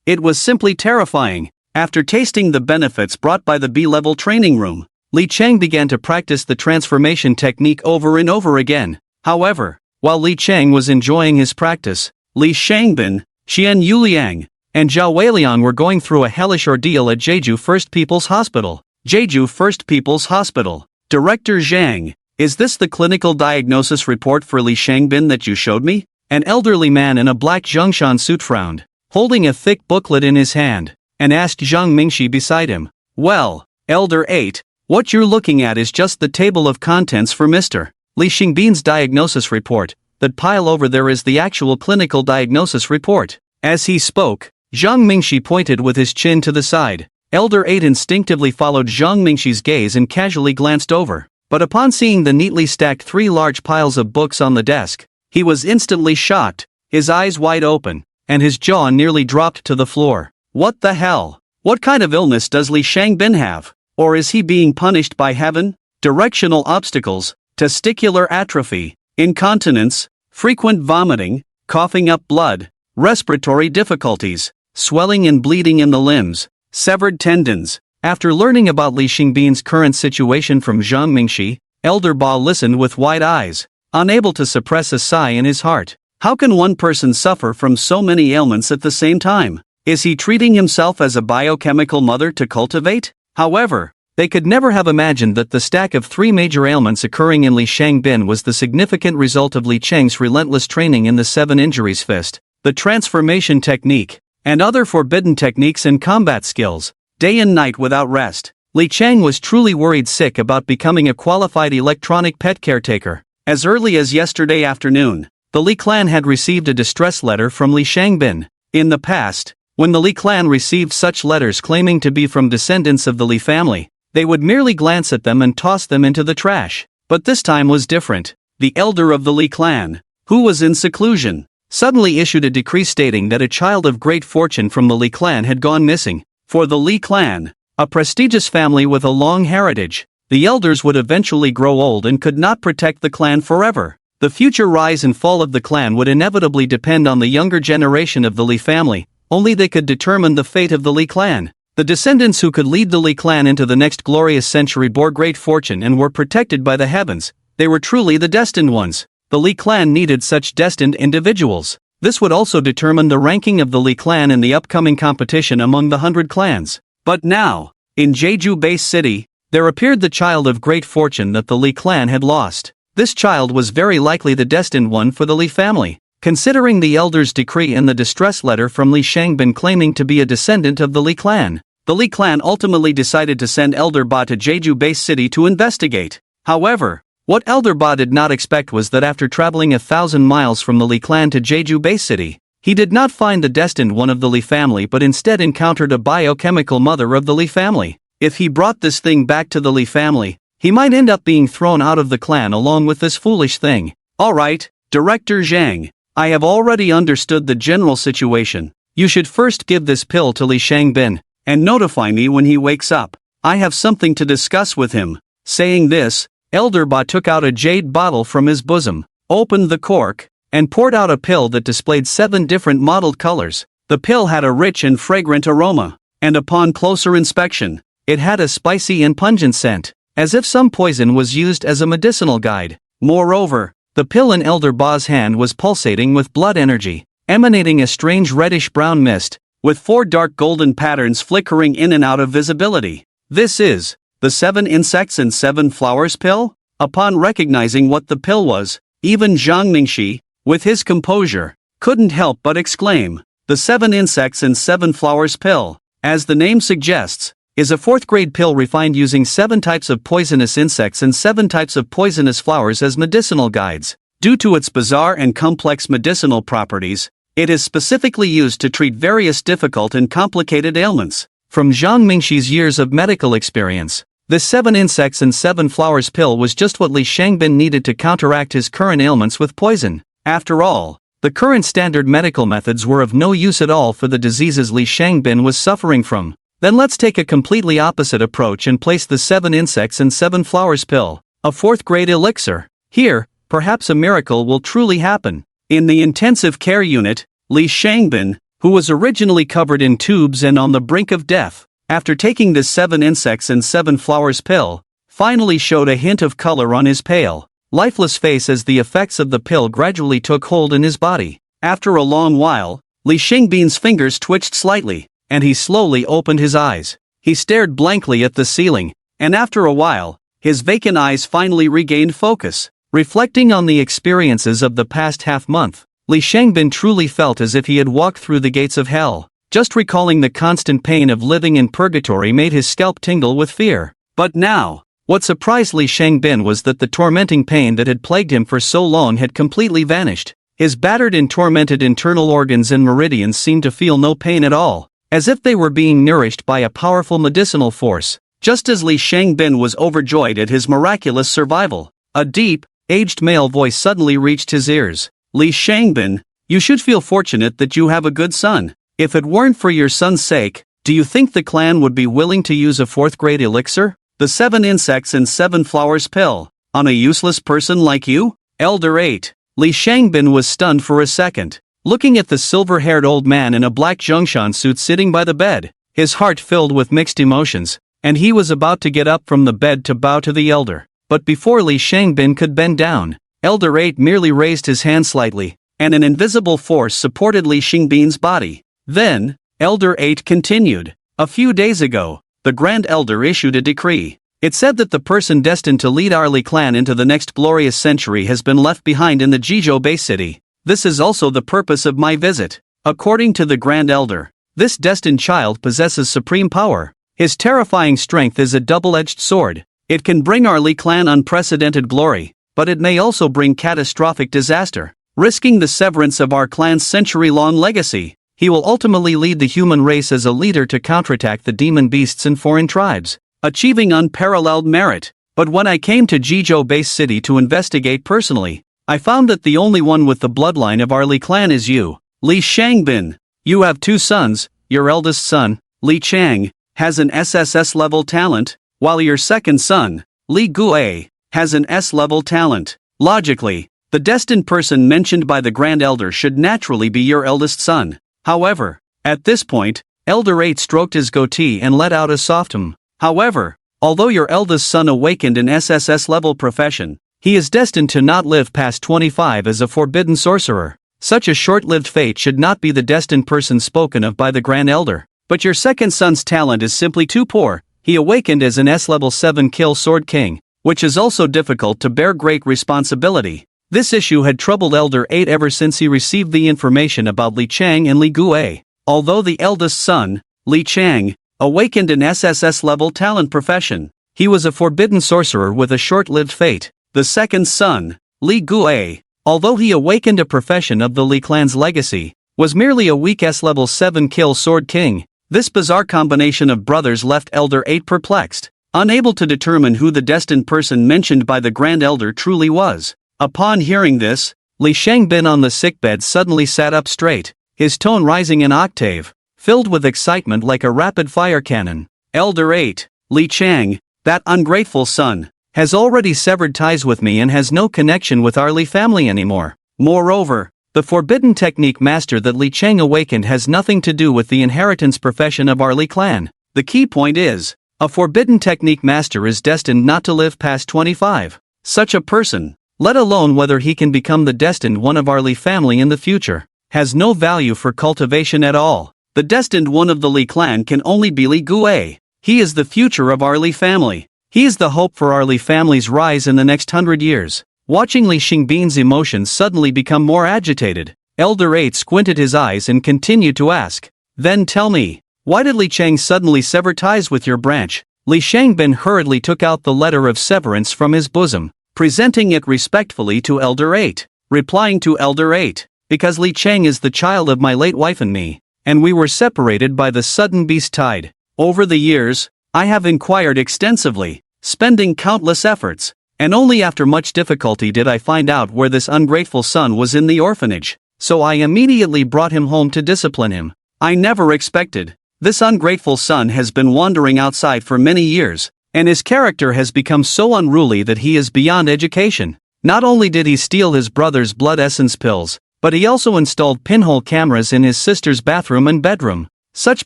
It was simply terrifying. After tasting the benefits brought by the B-level training room, Li Chang began to practice the transformation technique over and over again. However, while Li Chang was enjoying his practice, Li Shangbin, Xian Yuliang, and Zhao Weiliang were going through a hellish ordeal at Jeju First People's Hospital. Jeju First People's Hospital. Director Zhang, is this the clinical diagnosis report for Li Shangbin that you showed me? An elderly man in a black Zhongshan suit frowned, holding a thick booklet in his hand, and asked Zhang Mingxi beside him. Well, Elder 8, what you're looking at is just the table of contents for Mr. Li Shangbin's diagnosis report. That pile over there is the actual clinical diagnosis report. As he spoke, Zhang Mingxi pointed with his chin to the side. Elder 8 instinctively followed Zhang Mingxi's gaze and casually glanced over. But upon seeing the neatly stacked 3 large piles of books on the desk, he was instantly shocked, his eyes wide open, and his jaw nearly dropped to the floor. What the hell? What kind of illness does Li Shangbin have? Or is he being punished by heaven? Directional obstacles, testicular atrophy, incontinence, frequent vomiting, coughing up blood, respiratory difficulties, swelling and bleeding in the limbs, severed tendons. After learning about Li Shangbin's current situation from Zhang Mingxi, Elder Ba listened with wide eyes, unable to suppress a sigh in his heart. How can one person suffer from so many ailments at the same time? Is he treating himself as a biochemical mother to cultivate? However, they could never have imagined that the stack of 3 major ailments occurring in Li Shangbin was the significant result of Li Chang's relentless training in the 7 injuries fist, the transformation technique, and other forbidden techniques and combat skills. Day and night without rest, Li Chang was truly worried sick about becoming a qualified electronic pet caretaker. As early as yesterday afternoon, the Li clan had received a distress letter from Li Shangbin. In the past, when the Li clan received such letters claiming to be from descendants of the Li family, they would merely glance at them and toss them into the trash. But this time was different. The elder of the Li clan, who was in seclusion, suddenly issued a decree stating that a child of great fortune from the Li clan had gone missing. For the Li clan, a prestigious family with a long heritage, the elders would eventually grow old and could not protect the clan forever. The future rise and fall of the clan would inevitably depend on the younger generation of the Li family. Only they could determine the fate of the Li clan. The descendants who could lead the Li clan into the next glorious century bore great fortune and were protected by the heavens. They were truly the destined ones. The Li clan needed such destined individuals. This would also determine the ranking of the Li clan in the upcoming competition among the 100 clans. But now, in Jeju Base City, there appeared the child of great fortune that the Li clan had lost. This child was very likely the destined one for the Li family. Considering the elder's decree and the distress letter from Li Shangbin claiming to be a descendant of the Li clan, the Li clan ultimately decided to send Elder Ba to Jeju Base City to investigate. However, what Elder Ba did not expect was that after traveling 1,000 miles from the Li clan to Jeju Base City, he did not find the destined one of the Li family but instead encountered a biochemical mother of the Li family. If he brought this thing back to the Li family, he might end up being thrown out of the clan along with this foolish thing. Alright, Director Zhang, I have already understood the general situation. You should first give this pill to Li Shangbin, and notify me when he wakes up. I have something to discuss with him. Saying this, Elder Ba took out a jade bottle from his bosom, opened the cork, and poured out a pill that displayed 7 different mottled colors. The pill had a rich and fragrant aroma, and upon closer inspection, it had a spicy and pungent scent, as if some poison was used as a medicinal guide. Moreover, the pill in Elder Ba's hand was pulsating with blood energy, emanating a strange reddish-brown mist, with 4 dark golden patterns flickering in and out of visibility. This is the 7 insects and 7 flowers pill? Upon recognizing what the pill was, even Zhang Mingxi, with his composure, couldn't help but exclaim, the 7 insects and 7 flowers pill, as the name suggests, is a 4th-grade pill refined using 7 types of poisonous insects and 7 types of poisonous flowers as medicinal guides. Due to its bizarre and complex medicinal properties, it is specifically used to treat various difficult and complicated ailments. From Zhang Mingxi's years of medical experience, this 7 insects and 7 flowers pill was just what Li Shangbin needed to counteract his current ailments with poison. After all, the current standard medical methods were of no use at all for the diseases Li Shangbin was suffering from. Then let's take a completely opposite approach and place the 7 insects and 7 flowers pill, a 4th-grade elixir. Here, perhaps a miracle will truly happen. In the intensive care unit, Li Shangbin, who was originally covered in tubes and on the brink of death, after taking this 7 insects and 7 flowers pill, finally showed a hint of color on his pale, lifeless face as the effects of the pill gradually took hold in his body. After a long while, Li Shangbin's fingers twitched slightly, and he slowly opened his eyes. He stared blankly at the ceiling, and after a while, his vacant eyes finally regained focus. Reflecting on the experiences of the past half-month, Li Shangbin truly felt as if he had walked through the gates of hell. Just recalling the constant pain of living in purgatory made his scalp tingle with fear. But now, what surprised Li Shangbin was that the tormenting pain that had plagued him for so long had completely vanished. His battered and tormented internal organs and meridians seemed to feel no pain at all, as if they were being nourished by a powerful medicinal force. Just as Li Shangbin was overjoyed at his miraculous survival, a deep, aged male voice suddenly reached his ears. Li Shangbin, you should feel fortunate that you have a good son. If it weren't for your son's sake, do you think the clan would be willing to use a 4th-grade elixir? The 7 insects and 7 flowers pill, on a useless person like you? Elder 8. Li Shangbin was stunned for a second, looking at the silver-haired old man in a black Zhongshan suit sitting by the bed. His heart filled with mixed emotions, and he was about to get up from the bed to bow to the elder. But before Li Shangbin could bend down, Elder 8 merely raised his hand slightly, and an invisible force supported Li Shangbin's body. Then, Elder 8 continued. A few days ago, the Grand Elder issued a decree. It said that the person destined to lead our Li clan into the next glorious century has been left behind in the Jeju Bay City. This is also the purpose of my visit. According to the Grand Elder, this destined child possesses supreme power. His terrifying strength is a double-edged sword. It can bring our Li clan unprecedented glory, but it may also bring catastrophic disaster, risking the severance of our clan's century-long legacy. He will ultimately lead the human race as a leader to counterattack the demon beasts and foreign tribes, achieving unparalleled merit. But when I came to Jizhou base city to investigate personally, I found that the only one with the bloodline of our Li clan is you, Li Shangbin. You have 2 sons. Your eldest son, Li Chang, has an SSS-level talent, while your second son, Li Gue, has an S-level talent. Logically, the destined person mentioned by the Grand Elder should naturally be your eldest son. However, at this point, Elder 8 stroked his goatee and let out a soft hum. However, although your eldest son awakened an SSS-level profession, he is destined to not live past 25 as a forbidden sorcerer. Such a short-lived fate should not be the destined person spoken of by the Grand Elder. But your second son's talent is simply too poor. He awakened as an S-level 7 kill sword king, which is also difficult to bear great responsibility. This issue had troubled Elder 8 ever since he received the information about Li Chang and Li Gue. Although the eldest son, Li Chang, awakened an SSS-level talent profession, he was a forbidden sorcerer with a short-lived fate. The second son, Li Gue, although he awakened a profession of the Li clan's legacy, was merely a weak S-level 7 kill sword king. This bizarre combination of brothers left Elder 8 perplexed, unable to determine who the destined person mentioned by the Grand Elder truly was. Upon hearing this, Li Shangbin on the sickbed suddenly sat up straight, his tone rising an octave, filled with excitement like a rapid-fire cannon. Elder 8, Li Chang, that ungrateful son, has already severed ties with me and has no connection with our Li family anymore. Moreover, the forbidden technique master that Li Chang awakened has nothing to do with the inheritance profession of our Li clan. The key point is, a forbidden technique master is destined not to live past 25. Such a person, let alone whether he can become the destined one of our Li family in the future, has no value for cultivation at all. The destined one of the Li clan can only be Li Gue. He is the future of our Li family. He is the hope for our Li family's rise in the next 100 years. Watching Li Xingbin's emotions suddenly become more agitated, Elder 8 squinted his eyes and continued to ask, "Then tell me, why did Li Chang suddenly sever ties with your branch?" Li Shangbin hurriedly took out the letter of severance from his bosom, presenting it respectfully to Elder 8, replying to Elder 8, "Because Li Chang is the child of my late wife and me, and we were separated by the sudden beast tide. Over the years, I have inquired extensively, spending countless efforts, and only after much difficulty did I find out where this ungrateful son was in the orphanage, so I immediately brought him home to discipline him. I never expected. This ungrateful son has been wandering outside for many years, and his character has become so unruly that he is beyond education. Not only did he steal his brother's blood essence pills, but he also installed pinhole cameras in his sister's bathroom and bedroom. Such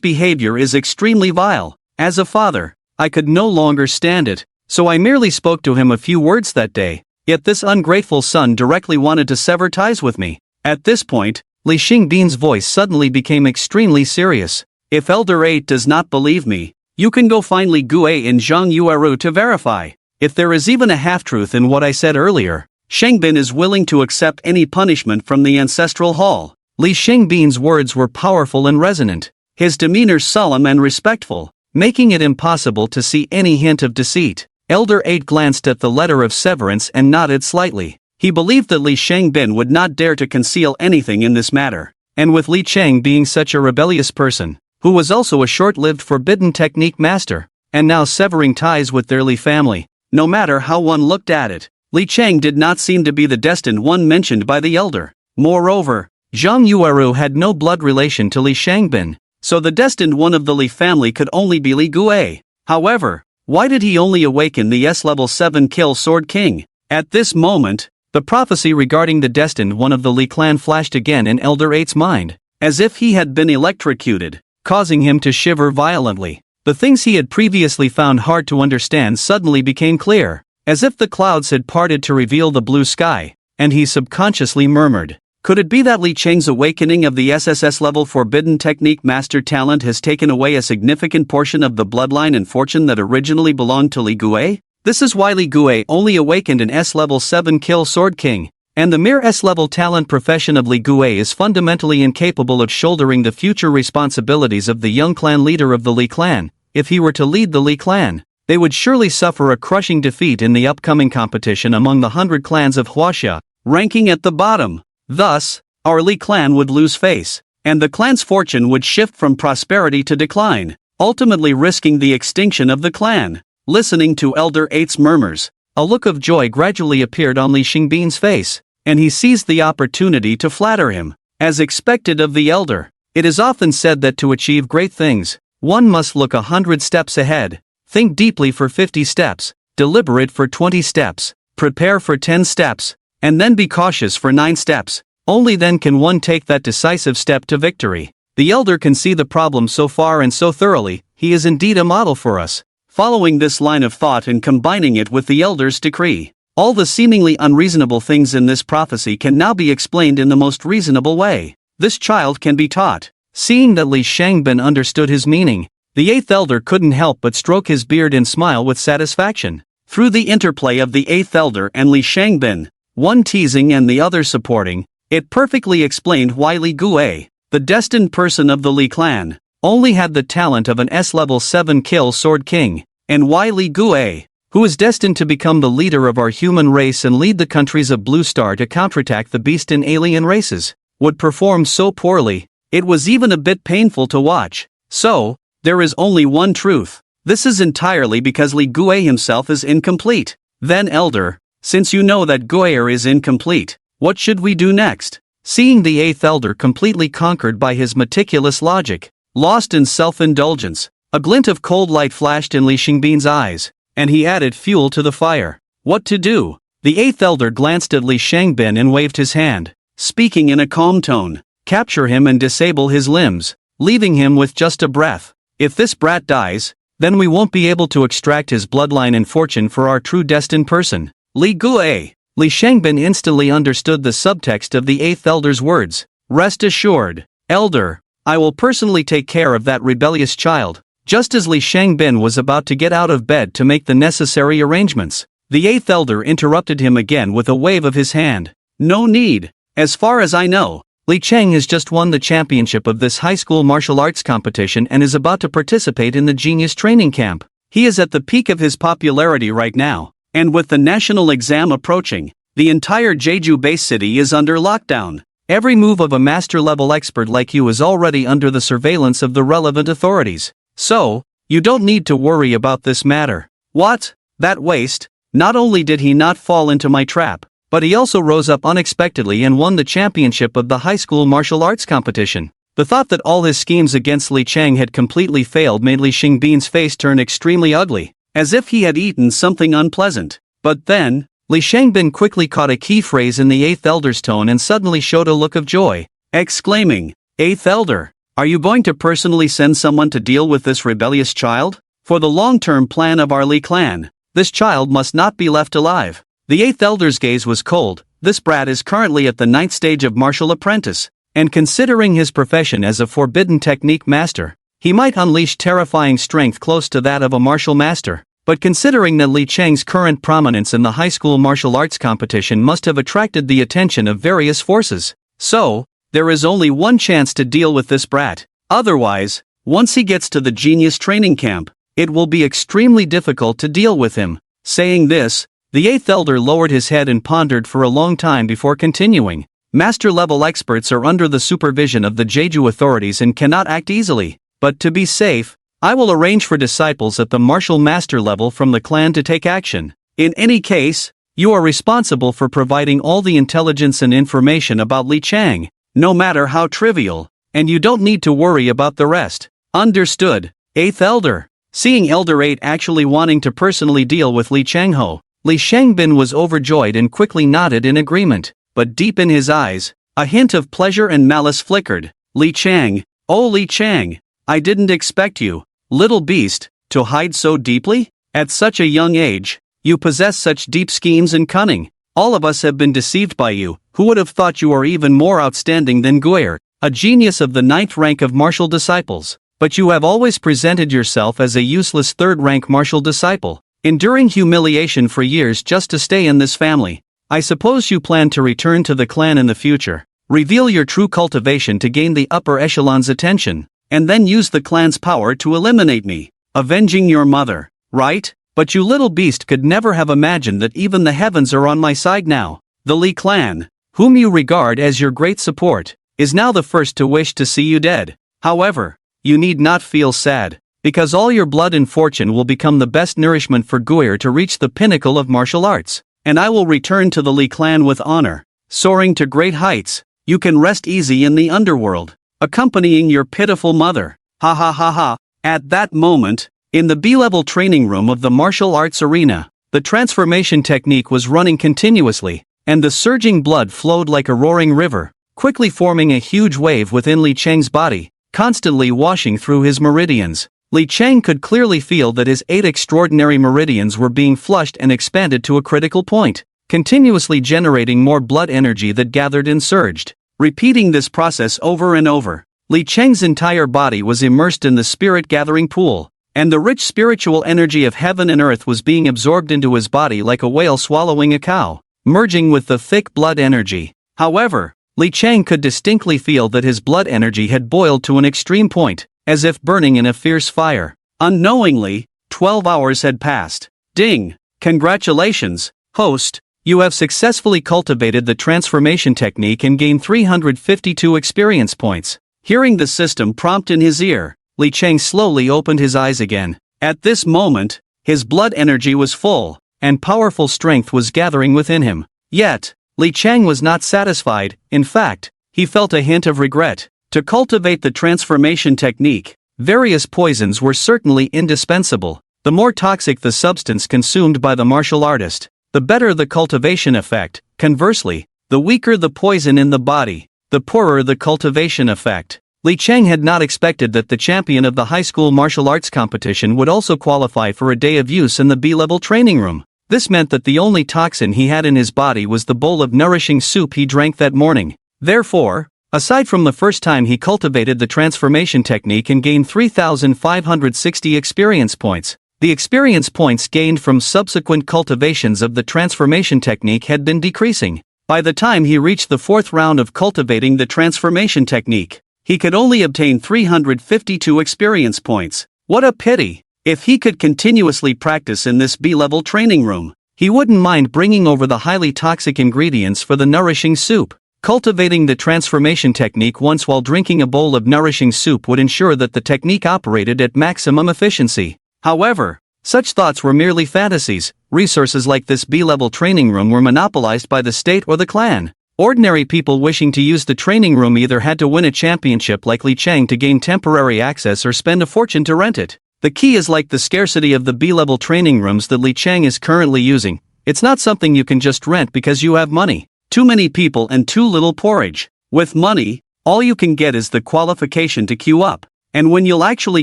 behavior is extremely vile. As a father, I could no longer stand it, so I merely spoke to him a few words that day, yet this ungrateful son directly wanted to sever ties with me." At this point, Li Xingbin's voice suddenly became extremely serious. "If Elder 8 does not believe me, you can go find Li Gue in Zhongyueru to verify. If there is even a half-truth in what I said earlier, Shangbin is willing to accept any punishment from the ancestral hall." Li Xingbin's words were powerful and resonant, his demeanor solemn and respectful, making it impossible to see any hint of deceit. Elder 8 glanced at the letter of severance and nodded slightly. He believed that Li Shangbin would not dare to conceal anything in this matter, and with Li Chang being such a rebellious person, who was also a short-lived forbidden technique master, and now severing ties with their Li family, no matter how one looked at it, Li Chang did not seem to be the destined one mentioned by the elder. Moreover, Zhang Yueru had no blood relation to Li Shangbin, so the destined one of the Li family could only be Li Gue. However, why did he only awaken the S-level 7 kill sword king? At this moment, the prophecy regarding the destined one of the Li clan flashed again in Elder 8's mind, as if he had been electrocuted, causing him to shiver violently. The things he had previously found hard to understand suddenly became clear, as if the clouds had parted to reveal the blue sky, and he subconsciously murmured, "Could it be that Li Chang's awakening of the SSS-level forbidden technique master talent has taken away a significant portion of the bloodline and fortune that originally belonged to Li Gue? This is why Li Gue only awakened an S-level 7 kill sword king, and the mere S-level talent profession of Li Gue is fundamentally incapable of shouldering the future responsibilities of the young clan leader of the Li clan. if he were to lead the Li clan, they would surely suffer a crushing defeat in the upcoming competition among the 100 clans of Huaxia, ranking at the bottom. Thus, our Li clan would lose face, and the clan's fortune would shift from prosperity to decline, ultimately risking the extinction of the clan. Listening to Elder 8's murmurs, a look of joy gradually appeared on Li Xingbin's face, and he seized the opportunity to flatter him. As expected of the elder, it is often said that to achieve great things, one must look 100 steps ahead, think deeply for 50 steps, deliberate for 20 steps, prepare for 10 steps, and then be cautious for 9 steps. Only then can one take that decisive step to victory. The elder can see the problem so far and so thoroughly, he is indeed a model for us. Following this line of thought and combining it with the elder's decree, all the seemingly unreasonable things in this prophecy can now be explained in the most reasonable way. This child can be taught. Seeing that Li Shangbin understood his meaning, the 8th elder couldn't help but stroke his beard and smile with satisfaction. Through the interplay of the 8th elder and Li Shangbin, one teasing and the other supporting, it perfectly explained why Li Gue, the destined person of the Li clan, only had the talent of an S-level 7 kill sword king, and why Li Gue, who is destined to become the leader of our human race and lead the countries of Blue Star to counterattack the beast in alien races, would perform so poorly. It was even a bit painful to watch. So, there is only one truth. This is entirely because Li Gue himself is incomplete. Then elder, since you know that Guer is incomplete, what should we do next? Seeing the 8th elder completely conquered by his meticulous logic, lost in self-indulgence, a glint of cold light flashed in Li Xingbin's eyes, and he added fuel to the fire. What to do? The 8th elder glanced at Li Shangbin and waved his hand, speaking in a calm tone. Capture him and disable his limbs, leaving him with just a breath. If this brat dies, then we won't be able to extract his bloodline and fortune for our true destined person. Li Gue. Li Shangbin instantly understood the subtext of the 8th elder's words. Rest assured, elder, I will personally take care of that rebellious child. Just as Li Shangbin was about to get out of bed to make the necessary arrangements, the 8th elder interrupted him again with a wave of his hand. No need. As far as I know, Li Cheng has just won the championship of this high school martial arts competition and is about to participate in the genius training camp. He is at the peak of his popularity right now, and with the national exam approaching, the entire Jeju base city is under lockdown. Every move of a master-level expert like you is already under the surveillance of the relevant authorities. So, you don't need to worry about this matter. What? That waste? Not only did he not fall into my trap, but he also rose up unexpectedly and won the championship of the high school martial arts competition. The thought that all his schemes against Li Cheng had completely failed made Li Xingbin's face turn extremely ugly, as if he had eaten something unpleasant. But then, Li Shangbin quickly caught a key phrase in the 8th elder's tone and suddenly showed a look of joy, exclaiming, 8th elder, are you going to personally send someone to deal with this rebellious child? For the long-term plan of our Li clan, this child must not be left alive. The 8th elder's gaze was cold. This brat is currently at the 9th stage of martial apprentice, and considering his profession as a forbidden technique master, he might unleash terrifying strength close to that of a martial master. But considering that Li Cheng's current prominence in the high school martial arts competition must have attracted the attention of various forces, so, there is only one chance to deal with this brat. Otherwise, once he gets to the genius training camp, it will be extremely difficult to deal with him. Saying this, the 8th elder lowered his head and pondered for a long time before continuing. Master-level experts are under the supervision of the Jeju authorities and cannot act easily, but to be safe, I will arrange for disciples at the martial master level from the clan to take action. In any case, you are responsible for providing all the intelligence and information about Li Cheng, no matter how trivial, and you don't need to worry about the rest. Understood, 8th elder. Seeing Elder 8 actually wanting to personally deal with Li Chengho, Li Shangbin was overjoyed and quickly nodded in agreement, but deep in his eyes, a hint of pleasure and malice flickered. Li Cheng, oh Li Cheng, I didn't expect you, little beast, to hide so deeply? At such a young age, you possess such deep schemes and cunning. All of us have been deceived by you. Who would have thought you are even more outstanding than Guer, a genius of the 9th rank of martial disciples? But you have always presented yourself as a useless 3rd rank martial disciple, enduring humiliation for years just to stay in this family. I suppose you plan to return to the clan in the future, reveal your true cultivation to gain the upper echelon's attention, and then use the clan's power to eliminate me. avenging your mother, right? But you little beast could never have imagined that even the heavens are on my side now. The Li clan, whom you regard as your great support, is now the first to wish to see you dead. However, you need not feel sad, because all your blood and fortune will become the best nourishment for Guir to reach the pinnacle of martial arts, and I will return to the Li clan with honor, soaring to great heights. You can rest easy in the underworld, accompanying your pitiful mother. Ha ha ha ha. At that moment, in the B-level training room of the martial arts arena, the transformation technique was running continuously, and the surging blood flowed like a roaring river, quickly forming a huge wave within Li Cheng's body, constantly washing through his meridians. Li Cheng could clearly feel that his 8 extraordinary meridians were being flushed and expanded to a critical point, continuously generating more blood energy that gathered and surged. Repeating this process over and over, Li Cheng's entire body was immersed in the spirit-gathering pool, and the rich spiritual energy of heaven and earth was being absorbed into his body like a whale swallowing a cow, merging with the thick blood energy. However, Li Cheng could distinctly feel that his blood energy had boiled to an extreme point, as if burning in a fierce fire. Unknowingly, 12 hours had passed. Ding! Congratulations, host! You have successfully cultivated the transformation technique and gained 352 experience points. Hearing the system prompt in his ear, Li Cheng slowly opened his eyes again. At this moment, his blood energy was full, and powerful strength was gathering within him. Yet, Li Cheng was not satisfied. In fact, he felt a hint of regret. To cultivate the transformation technique, various poisons were certainly indispensable. The more toxic the substance consumed by the martial artist, the better the cultivation effect. Conversely, the weaker the poison in the body, the poorer the cultivation effect. Li Cheng had not expected that the champion of the high school martial arts competition would also qualify for a day of use in the B-level training room. This meant that the only toxin he had in his body was the bowl of nourishing soup he drank that morning. Therefore, aside from the first time he cultivated the transformation technique and gained 3,560 experience points, the experience points gained from subsequent cultivations of the transformation technique had been decreasing. By the time he reached the 4th round of cultivating the transformation technique, he could only obtain 352 experience points. What a pity! If he could continuously practice in this B-level training room, he wouldn't mind bringing over the highly toxic ingredients for the nourishing soup. Cultivating the transformation technique once while drinking a bowl of nourishing soup would ensure that the technique operated at maximum efficiency. However, such thoughts were merely fantasies. Resources like this B-level training room were monopolized by the state or the clan. Ordinary people wishing to use the training room either had to win a championship like Li Cheng to gain temporary access or spend a fortune to rent it. The key is like the scarcity of the B-level training rooms that Li Cheng is currently using. It's not something you can just rent because you have money. Too many people and too little porridge. With money, all you can get is the qualification to queue up. And when you'll actually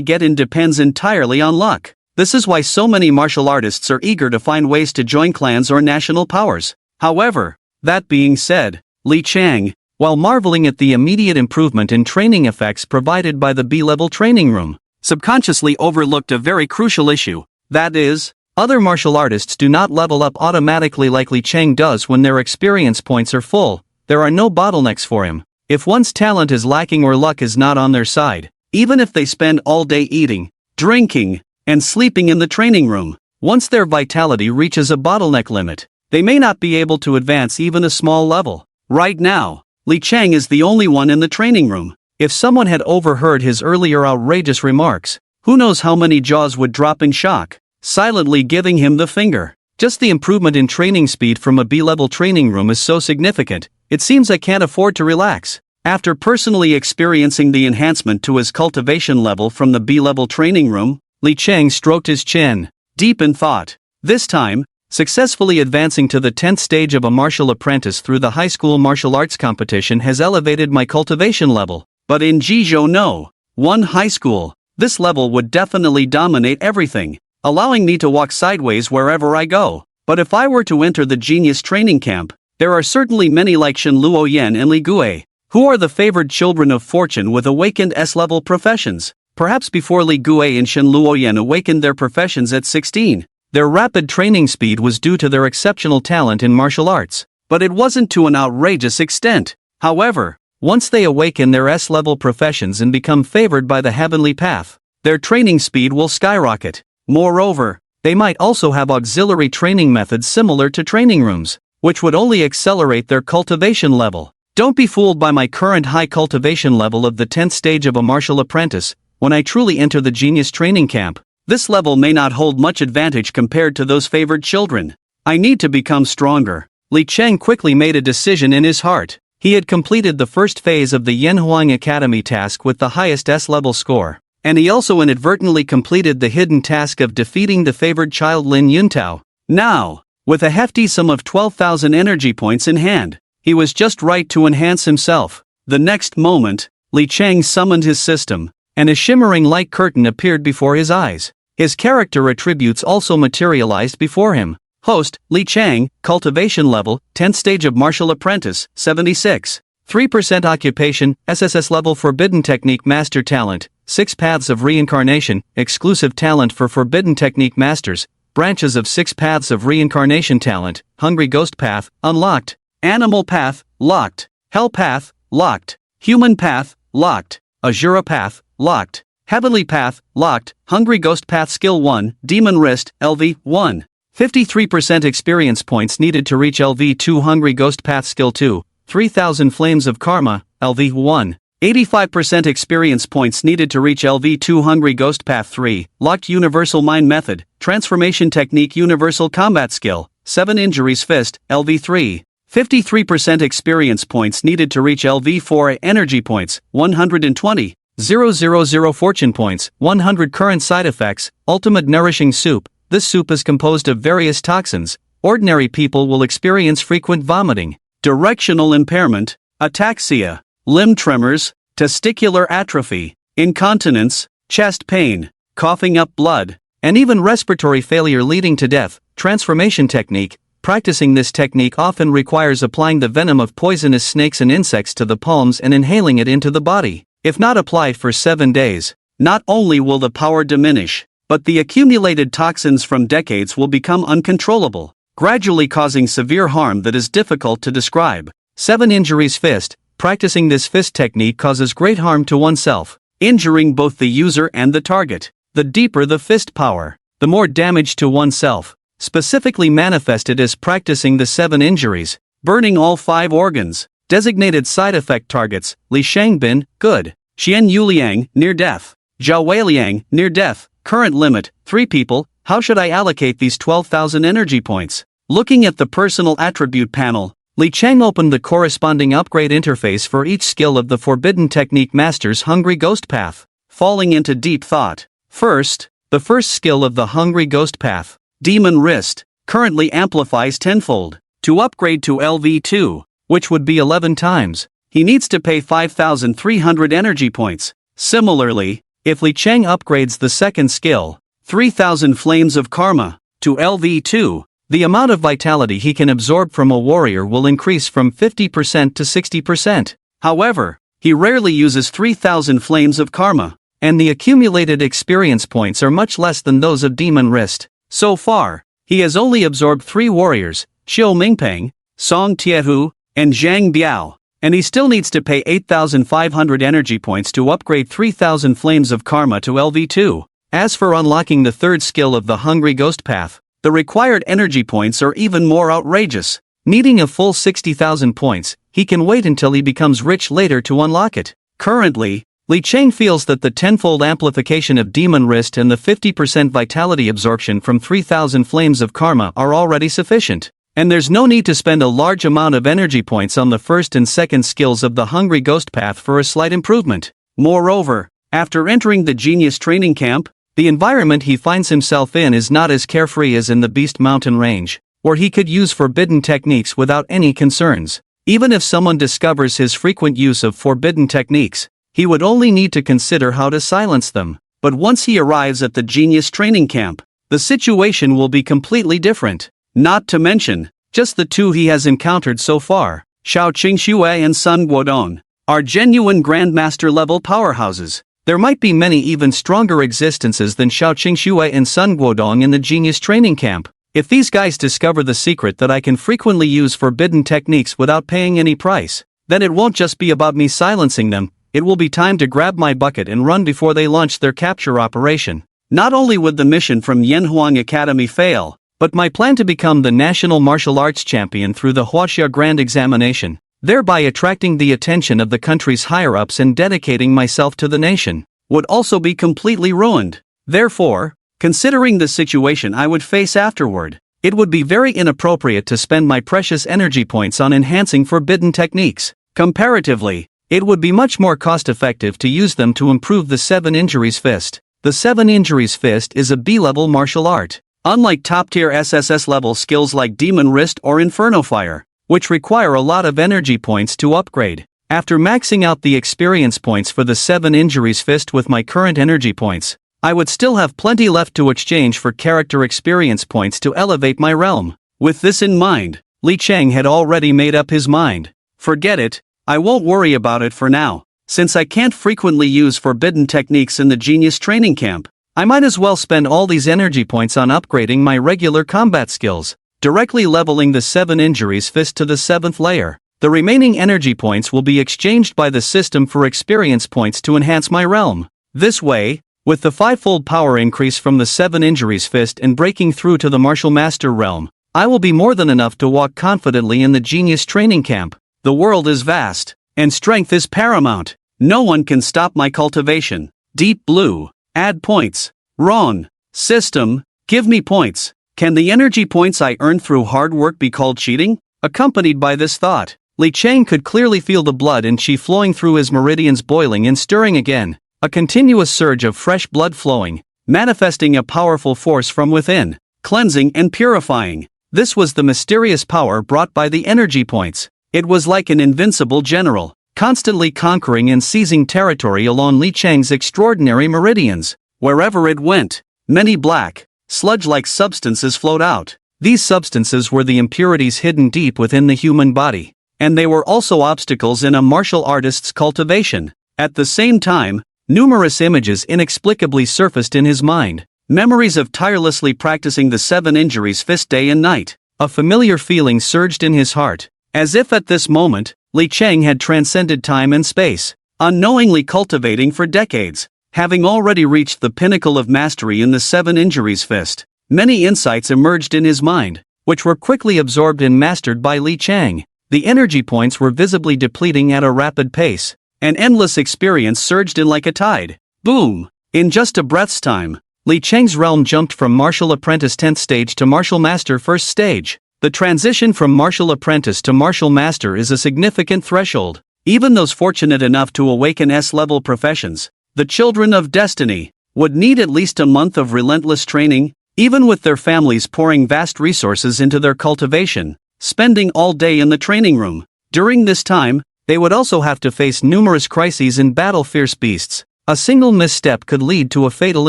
get in depends entirely on luck. This is why so many martial artists are eager to find ways to join clans or national powers. However, that being said, Li Cheng, while marveling at the immediate improvement in training effects provided by the B-level training room, subconsciously overlooked a very crucial issue. That is, other martial artists do not level up automatically like Li Cheng does when their experience points are full. There are no bottlenecks for him. If one's talent is lacking or luck is not on their side, even if they spend all day eating, drinking, and sleeping in the training room, once their vitality reaches a bottleneck limit, they may not be able to advance even a small level. Right now, Li Cheng is the only one in the training room. If someone had overheard his earlier outrageous remarks, who knows how many jaws would drop in shock, silently giving him the finger. Just the improvement in training speed from a B-level training room is so significant, it seems I can't afford to relax. After personally experiencing the enhancement to his cultivation level from the B-level training room, Li Cheng stroked his chin, deep in thought. This time, successfully advancing to the 10th stage of a martial apprentice through the high school martial arts competition has elevated my cultivation level. But in Jizhou no, one high school, this level would definitely dominate everything, allowing me to walk sideways wherever I go. But if I were to enter the genius training camp, there are certainly many like Shen Luoyan and Li Gui, who are the favored children of fortune with awakened S-level professions. Perhaps before Li Gui and Shen Luoyan awakened their professions at 16, their rapid training speed was due to their exceptional talent in martial arts, but it wasn't to an outrageous extent. However, once they awaken their S-level professions and become favored by the heavenly path, their training speed will skyrocket. Moreover, they might also have auxiliary training methods similar to training rooms, which would only accelerate their cultivation level. Don't be fooled by my current high cultivation level of the 10th stage of a martial apprentice. When I truly enter the genius training camp, this level may not hold much advantage compared to those favored children. I need to become stronger. Li Cheng quickly made a decision in his heart. He had completed the first phase of the Yanhuang Academy task with the highest S-level score, and he also inadvertently completed the hidden task of defeating the favored child Lin Yuntao. Now, with a hefty sum of 12,000 energy points in hand, he was just right to enhance himself. The next moment, Li Cheng summoned his system, and a shimmering light curtain appeared before his eyes. His character attributes also materialized before him. Host, Li Cheng, cultivation level, 10th stage of martial apprentice, 76. 3% occupation, Ssslevel forbidden technique master talent, 6 paths of reincarnation, exclusive talent for forbidden technique masters, branches of 6 paths of reincarnation talent, hungry ghost path, unlocked, animal path, locked, hell path, locked, human path, locked, Azura path, locked, heavenly path, locked, hungry ghost path skill 1, demon wrist, LV 1. 53% experience points needed to reach LV2 hungry ghost path skill 2, 3000 flames of karma, LV 1. 85% experience points needed to reach LV2 hungry ghost path 3, locked universal mind method, transformation technique universal combat skill, 7 injuries fist, LV 3. 53% experience points needed to reach LV4 energy points, 120, 000 fortune points, 100 current side effects, ultimate nourishing soup. This soup is composed of various toxins. Ordinary people will experience frequent vomiting, directional impairment, ataxia, limb tremors, testicular atrophy, incontinence, chest pain, coughing up blood, and even respiratory failure leading to death. Transformation technique. Practicing this technique often requires applying the venom of poisonous snakes and insects to the palms and inhaling it into the body. If not applied for 7 days, not only will the power diminish, but the accumulated toxins from decades will become uncontrollable, gradually causing severe harm that is difficult to describe. 7 injuries fist. Practicing this fist technique causes great harm to oneself, injuring both the user and the target. The deeper the fist power, the more damage to oneself. Specifically manifested as practicing the 7 injuries, burning all 5 organs. Designated side effect targets: Li Shangbin, good. Xian Yuliang, near death. Zhao Weiliang, near death. Current limit, 3 people. How should I allocate these 12,000 energy points? Looking at the personal attribute panel, Li Cheng opened the corresponding upgrade interface for each skill of the Forbidden Technique Master's Hungry Ghost Path, falling into deep thought. First, the first skill of the Hungry Ghost Path, Demon Wrist, currently amplifies tenfold. To upgrade to LV2, which would be 11 times, he needs to pay 5,300 energy points. Similarly, if Li Cheng upgrades the second skill, 3,000 Flames of Karma, to LV2, the amount of vitality he can absorb from a warrior will increase from 50% to 60%. However, he rarely uses 3,000 Flames of Karma, and the accumulated experience points are much less than those of Demon Wrist. So far, he has only absorbed 3 warriors, Xiu Mingpeng, Song Tiehu, and Zhang Biao, and he still needs to pay 8,500 energy points to upgrade 3,000 Flames of Karma to LV2. As for unlocking the third skill of the Hungry Ghost Path, the required energy points are even more outrageous. Needing a full 60,000 points, he can wait until he becomes rich later to unlock it. Currently, Li Cheng feels that the tenfold amplification of Demon Wrist and the 50% vitality absorption from 3,000 Flames of Karma are already sufficient, and there's no need to spend a large amount of energy points on the first and second skills of the Hungry Ghost Path for a slight improvement. Moreover, after entering the Genius Training Camp, the environment he finds himself in is not as carefree as in the Beast Mountain Range, where he could use forbidden techniques without any concerns. Even if someone discovers his frequent use of forbidden techniques, he would only need to consider how to silence them. But once he arrives at the Genius Training Camp, the situation will be completely different. Not to mention, just the 2 he has encountered so far, Xiao Qingxue and Sun Guodong, are genuine Grandmaster level powerhouses. There might be many even stronger existences than Xiao Qingxue and Sun Guodong in the Genius Training Camp. If these guys discover the secret that I can frequently use forbidden techniques without paying any price, then it won't just be about me silencing them, it will be time to grab my bucket and run before they launch their capture operation. Not only would the mission from Yanhuang Academy fail, but my plan to become the national martial arts champion through the Huaxia Grand Examination, thereby attracting the attention of the country's higher-ups and dedicating myself to the nation, would also be completely ruined. Therefore, considering the situation I would face afterward, it would be very inappropriate to spend my precious energy points on enhancing forbidden techniques. Comparatively, it would be much more cost-effective to use them to improve the 7 Injuries Fist. The 7 Injuries Fist is a B-level martial art. Unlike top-tier SSS-level skills like Demon Wrist or Inferno Fire, which require a lot of energy points to upgrade. After maxing out the experience points for the 7 Injuries Fist with my current energy points, I would still have plenty left to exchange for character experience points to elevate my realm. With this in mind, Li Cheng had already made up his mind. Forget it, I won't worry about it for now. Since I can't frequently use forbidden techniques in the Genius Training Camp, I might as well spend all these energy points on upgrading my regular combat skills, directly leveling the 7 Injuries Fist to the 7th layer. The remaining energy points will be exchanged by the system for experience points to enhance my realm. This way, with the 5-fold power increase from the 7 Injuries Fist and breaking through to the Martial Master realm, I will be more than enough to walk confidently in the Genius Training Camp. The world is vast, and strength is paramount. No one can stop my cultivation. Deep Blue. Add points. Wrong. System, give me points. Can the energy points I earn through hard work be called cheating? Accompanied by this thought, Li Cheng could clearly feel the blood and chi flowing through his meridians boiling and stirring again. A continuous surge of fresh blood flowing, manifesting a powerful force from within, cleansing and purifying. This was the mysterious power brought by the energy points. It was like an invincible general, constantly conquering and seizing territory along Li Cheng's extraordinary meridians. Wherever it went, many black, sludge-like substances flowed out. These substances were the impurities hidden deep within the human body, and they were also obstacles in a martial artist's cultivation. At the same time, numerous images inexplicably surfaced in his mind, memories of tirelessly practicing the 7 Injuries Fist day and night. A familiar feeling surged in his heart, as if at this moment, Li Cheng had transcended time and space, unknowingly cultivating for decades. Having already reached the pinnacle of mastery in the 7 Injuries Fist, many insights emerged in his mind, which were quickly absorbed and mastered by Li Cheng. The energy points were visibly depleting at a rapid pace. An endless experience surged in like a tide. Boom! In just a breath's time, Li Cheng's realm jumped from Martial Apprentice 10th stage to Martial Master 1st stage. The transition from Martial Apprentice to Martial Master is a significant threshold. Even those fortunate enough to awaken S-level professions, the children of destiny, would need at least a month of relentless training, even with their families pouring vast resources into their cultivation, spending all day in the training room. During this time, they would also have to face numerous crises and battle fierce beasts. A single misstep could lead to a fatal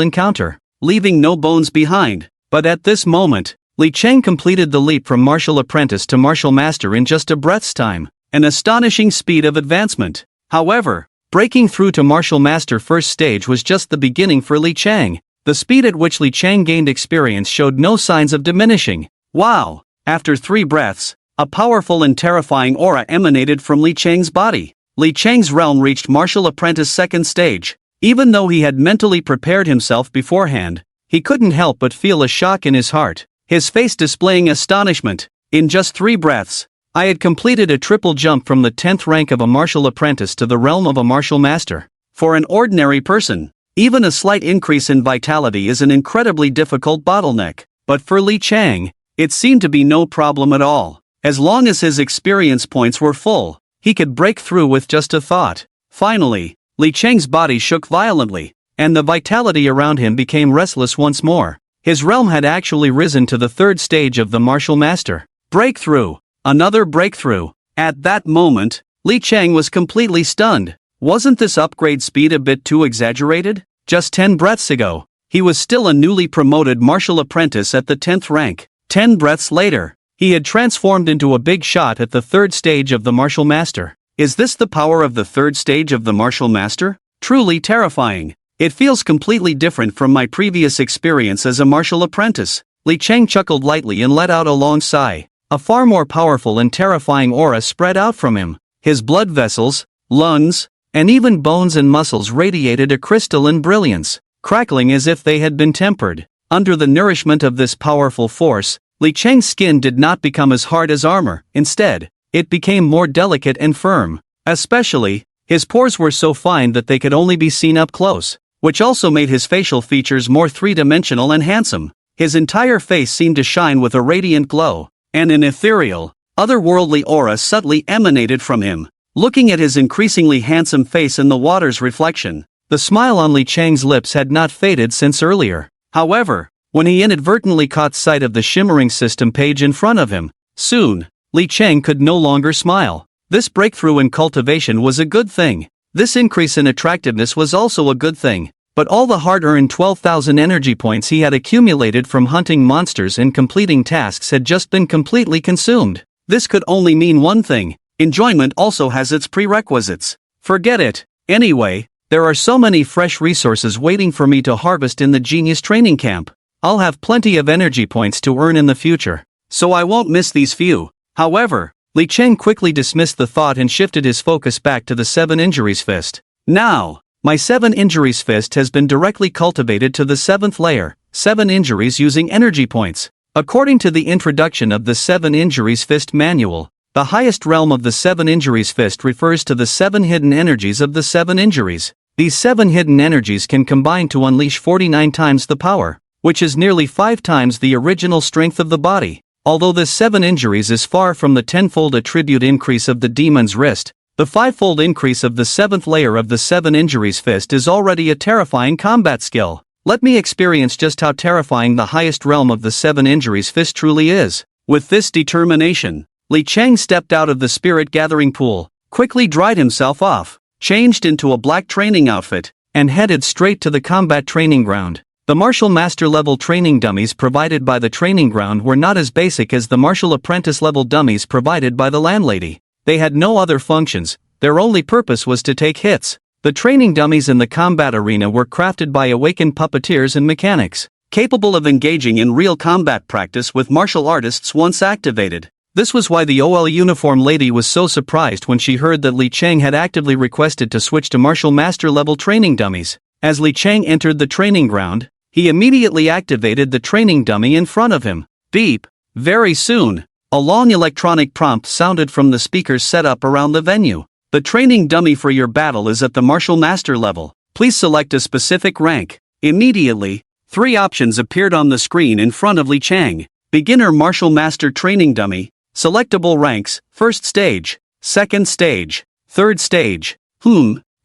encounter, leaving no bones behind. But at this moment, Li Cheng completed the leap from Martial Apprentice to Martial Master in just a breath's time, an astonishing speed of advancement. However, breaking through to Martial Master 1st stage was just the beginning for Li Cheng. The speed at which Li Cheng gained experience showed no signs of diminishing. Wow! After 3 breaths, a powerful and terrifying aura emanated from Li Cheng's body. Li Cheng's realm reached Martial Apprentice 2nd stage. Even though he had mentally prepared himself beforehand, he couldn't help but feel a shock in his heart, his face displaying astonishment. In just 3 breaths, I had completed a triple jump from the 10th rank of a Martial Apprentice to the realm of a Martial Master. For an ordinary person, even a slight increase in vitality is an incredibly difficult bottleneck. But for Li Cheng, it seemed to be no problem at all. As long as his experience points were full, he could break through with just a thought. Finally, Li Cheng's body shook violently, and the vitality around him became restless once more. His realm had actually risen to the 3rd stage of the Martial Master. Breakthrough! Another breakthrough! At that moment, Li Cheng was completely stunned. Wasn't this upgrade speed a bit too exaggerated? Just 10 breaths ago, he was still a newly promoted Martial Apprentice at the 10th rank. 10 breaths later, he had transformed into a big shot at the 3rd stage of the Martial Master. Is this the power of the 3rd stage of the Martial Master? Truly terrifying. It feels completely different from my previous experience as a Martial Apprentice. Li Cheng chuckled lightly and let out a long sigh. A far more powerful and terrifying aura spread out from him. His blood vessels, lungs, and even bones and muscles radiated a crystalline brilliance, crackling as if they had been tempered. Under the nourishment of this powerful force, Li Cheng's skin did not become as hard as armor. Instead, it became more delicate and firm. Especially, his pores were so fine that they could only be seen up close, which also made his facial features more three-dimensional and handsome. His entire face seemed to shine with a radiant glow, and an ethereal, otherworldly aura subtly emanated from him. Looking at his increasingly handsome face in the water's reflection, the smile on Li Cheng's lips had not faded since earlier. However, when he inadvertently caught sight of the shimmering system page in front of him, soon, Li Cheng could no longer smile. This breakthrough in cultivation was a good thing. This increase in attractiveness was also a good thing. But all the hard-earned 12,000 energy points he had accumulated from hunting monsters and completing tasks had just been completely consumed. This could only mean one thing: enjoyment also has its prerequisites. Forget it. Anyway, there are so many fresh resources waiting for me to harvest in the Genius Training Camp. I'll have plenty of energy points to earn in the future, so I won't miss these few. However, Li Cheng quickly dismissed the thought and shifted his focus back to the 7 Injuries Fist. Now, my 7 Injuries Fist has been directly cultivated to the 7th layer, 7 injuries using energy points. According to the introduction of the 7 Injuries Fist manual, the highest realm of the 7 Injuries Fist refers to the 7 hidden energies of the 7 injuries. These 7 hidden energies can combine to unleash 49 times the power, which is nearly 5 times the original strength of the body. Although this 7 injuries is far from the 10-fold attribute increase of the demon's wrist, the 5-fold increase of the 7th layer of the 7 Injuries Fist is already a terrifying combat skill. Let me experience just how terrifying the highest realm of the 7 Injuries Fist truly is. With this determination, Li Cheng stepped out of the spirit gathering pool, quickly dried himself off, changed into a black training outfit, and headed straight to the combat training ground. The martial master level training dummies provided by the training ground were not as basic as the martial apprentice level dummies provided by the landlady. They had no other functions, their only purpose was to take hits. The training dummies in the combat arena were crafted by awakened puppeteers and mechanics, capable of engaging in real combat practice with martial artists once activated. This was why the OL uniform lady was so surprised when she heard that Li Cheng had actively requested to switch to martial master level training dummies. As Li Cheng entered the training ground, he immediately activated the training dummy in front of him. Beep. Very soon, a long electronic prompt sounded from the speakers set up around the venue. The training dummy for your battle is at the martial master level. Please select a specific rank. Immediately, 3 options appeared on the screen in front of Li Cheng. Beginner martial master training dummy, selectable ranks, 1st stage, 2nd stage, 3rd stage.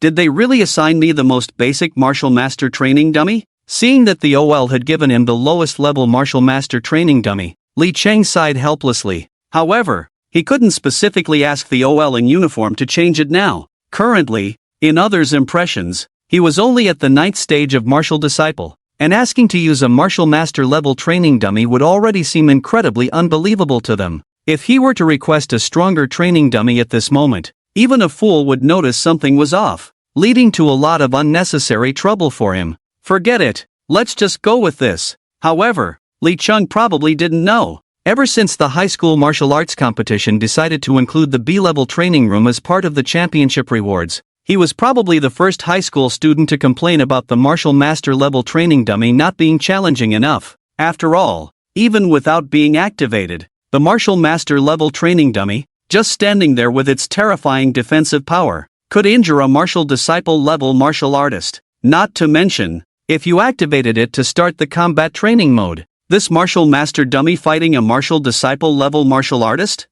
Did they really assign me the most basic martial master training dummy? Seeing that the OL had given him the lowest level martial master training dummy, Li Cheng sighed helplessly. However, he couldn't specifically ask the OL in uniform to change it now. Currently, in others' impressions, he was only at the 9th stage of martial disciple, and asking to use a martial master level training dummy would already seem incredibly unbelievable to them. If he were to request a stronger training dummy at this moment, even a fool would notice something was off, leading to a lot of unnecessary trouble for him. Forget it, let's just go with this. However, Li Cheng probably didn't know. Ever since the high school martial arts competition decided to include the B-level training room as part of the championship rewards, he was probably the first high school student to complain about the martial master level training dummy not being challenging enough. After all, even without being activated, the martial master level training dummy, just standing there with its terrifying defensive power, could injure a martial disciple level martial artist. Not to mention, if you activated it to start the combat training mode, this martial master dummy fighting a martial disciple level martial artist?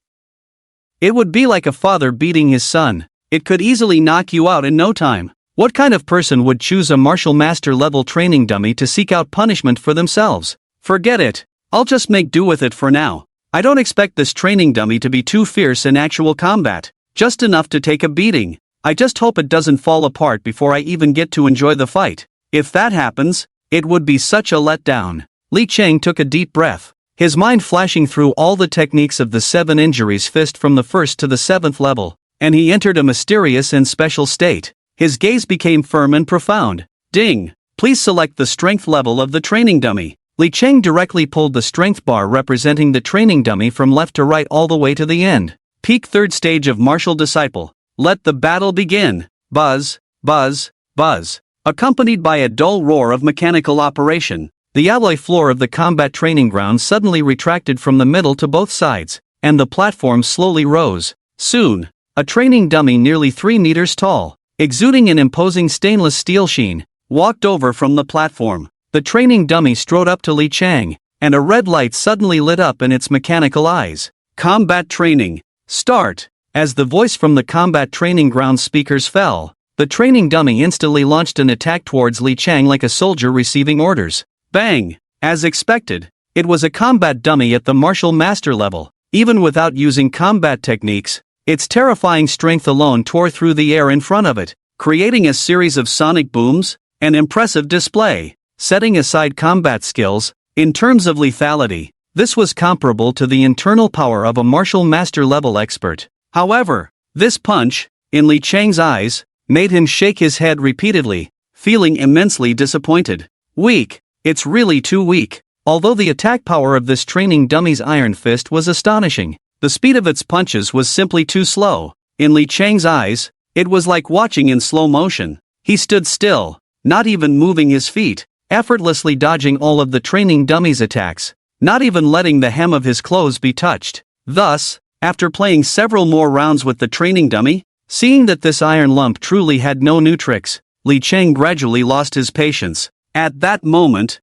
It would be like a father beating his son. It could easily knock you out in no time. What kind of person would choose a martial master level training dummy to seek out punishment for themselves? Forget it. I'll just make do with it for now. I don't expect this training dummy to be too fierce in actual combat, just enough to take a beating. I just hope it doesn't fall apart before I even get to enjoy the fight. If that happens, it would be such a letdown. Li Cheng took a deep breath, his mind flashing through all the techniques of the 7 Injuries Fist from the 1st to the 7th level, and he entered a mysterious and special state. His gaze became firm and profound. Ding! Please select the strength level of the training dummy. Li Cheng directly pulled the strength bar representing the training dummy from left to right all the way to the end. Peak 3rd stage of martial disciple. Let the battle begin. buzz, buzz, buzz, accompanied by a dull roar of mechanical operation. The alloy floor of the combat training ground suddenly retracted from the middle to both sides, and the platform slowly rose. Soon, a training dummy nearly 3 meters tall, exuding an imposing stainless steel sheen, walked over from the platform. The training dummy strode up to Li Chang, and a red light suddenly lit up in its mechanical eyes. Combat training. Start. As the voice from the combat training ground speakers fell, the training dummy instantly launched an attack towards Li Chang like a soldier receiving orders. Bang! As expected, it was a combat dummy at the martial master level. Even without using combat techniques, its terrifying strength alone tore through the air in front of it, creating a series of sonic booms, an impressive display. Setting aside combat skills, in terms of lethality, this was comparable to the internal power of a martial master level expert. However, this punch, in Li Chang's eyes, made him shake his head repeatedly, feeling immensely disappointed. Weak. It's really too weak. Although the attack power of this training dummy's iron fist was astonishing, the speed of its punches was simply too slow. In Li Chang's eyes, it was like watching in slow motion. He stood still, not even moving his feet, effortlessly dodging all of the training dummy's attacks, not even letting the hem of his clothes be touched. Thus, after playing several more rounds with the training dummy, seeing that this iron lump truly had no new tricks, Li Chang gradually lost his patience. At that moment,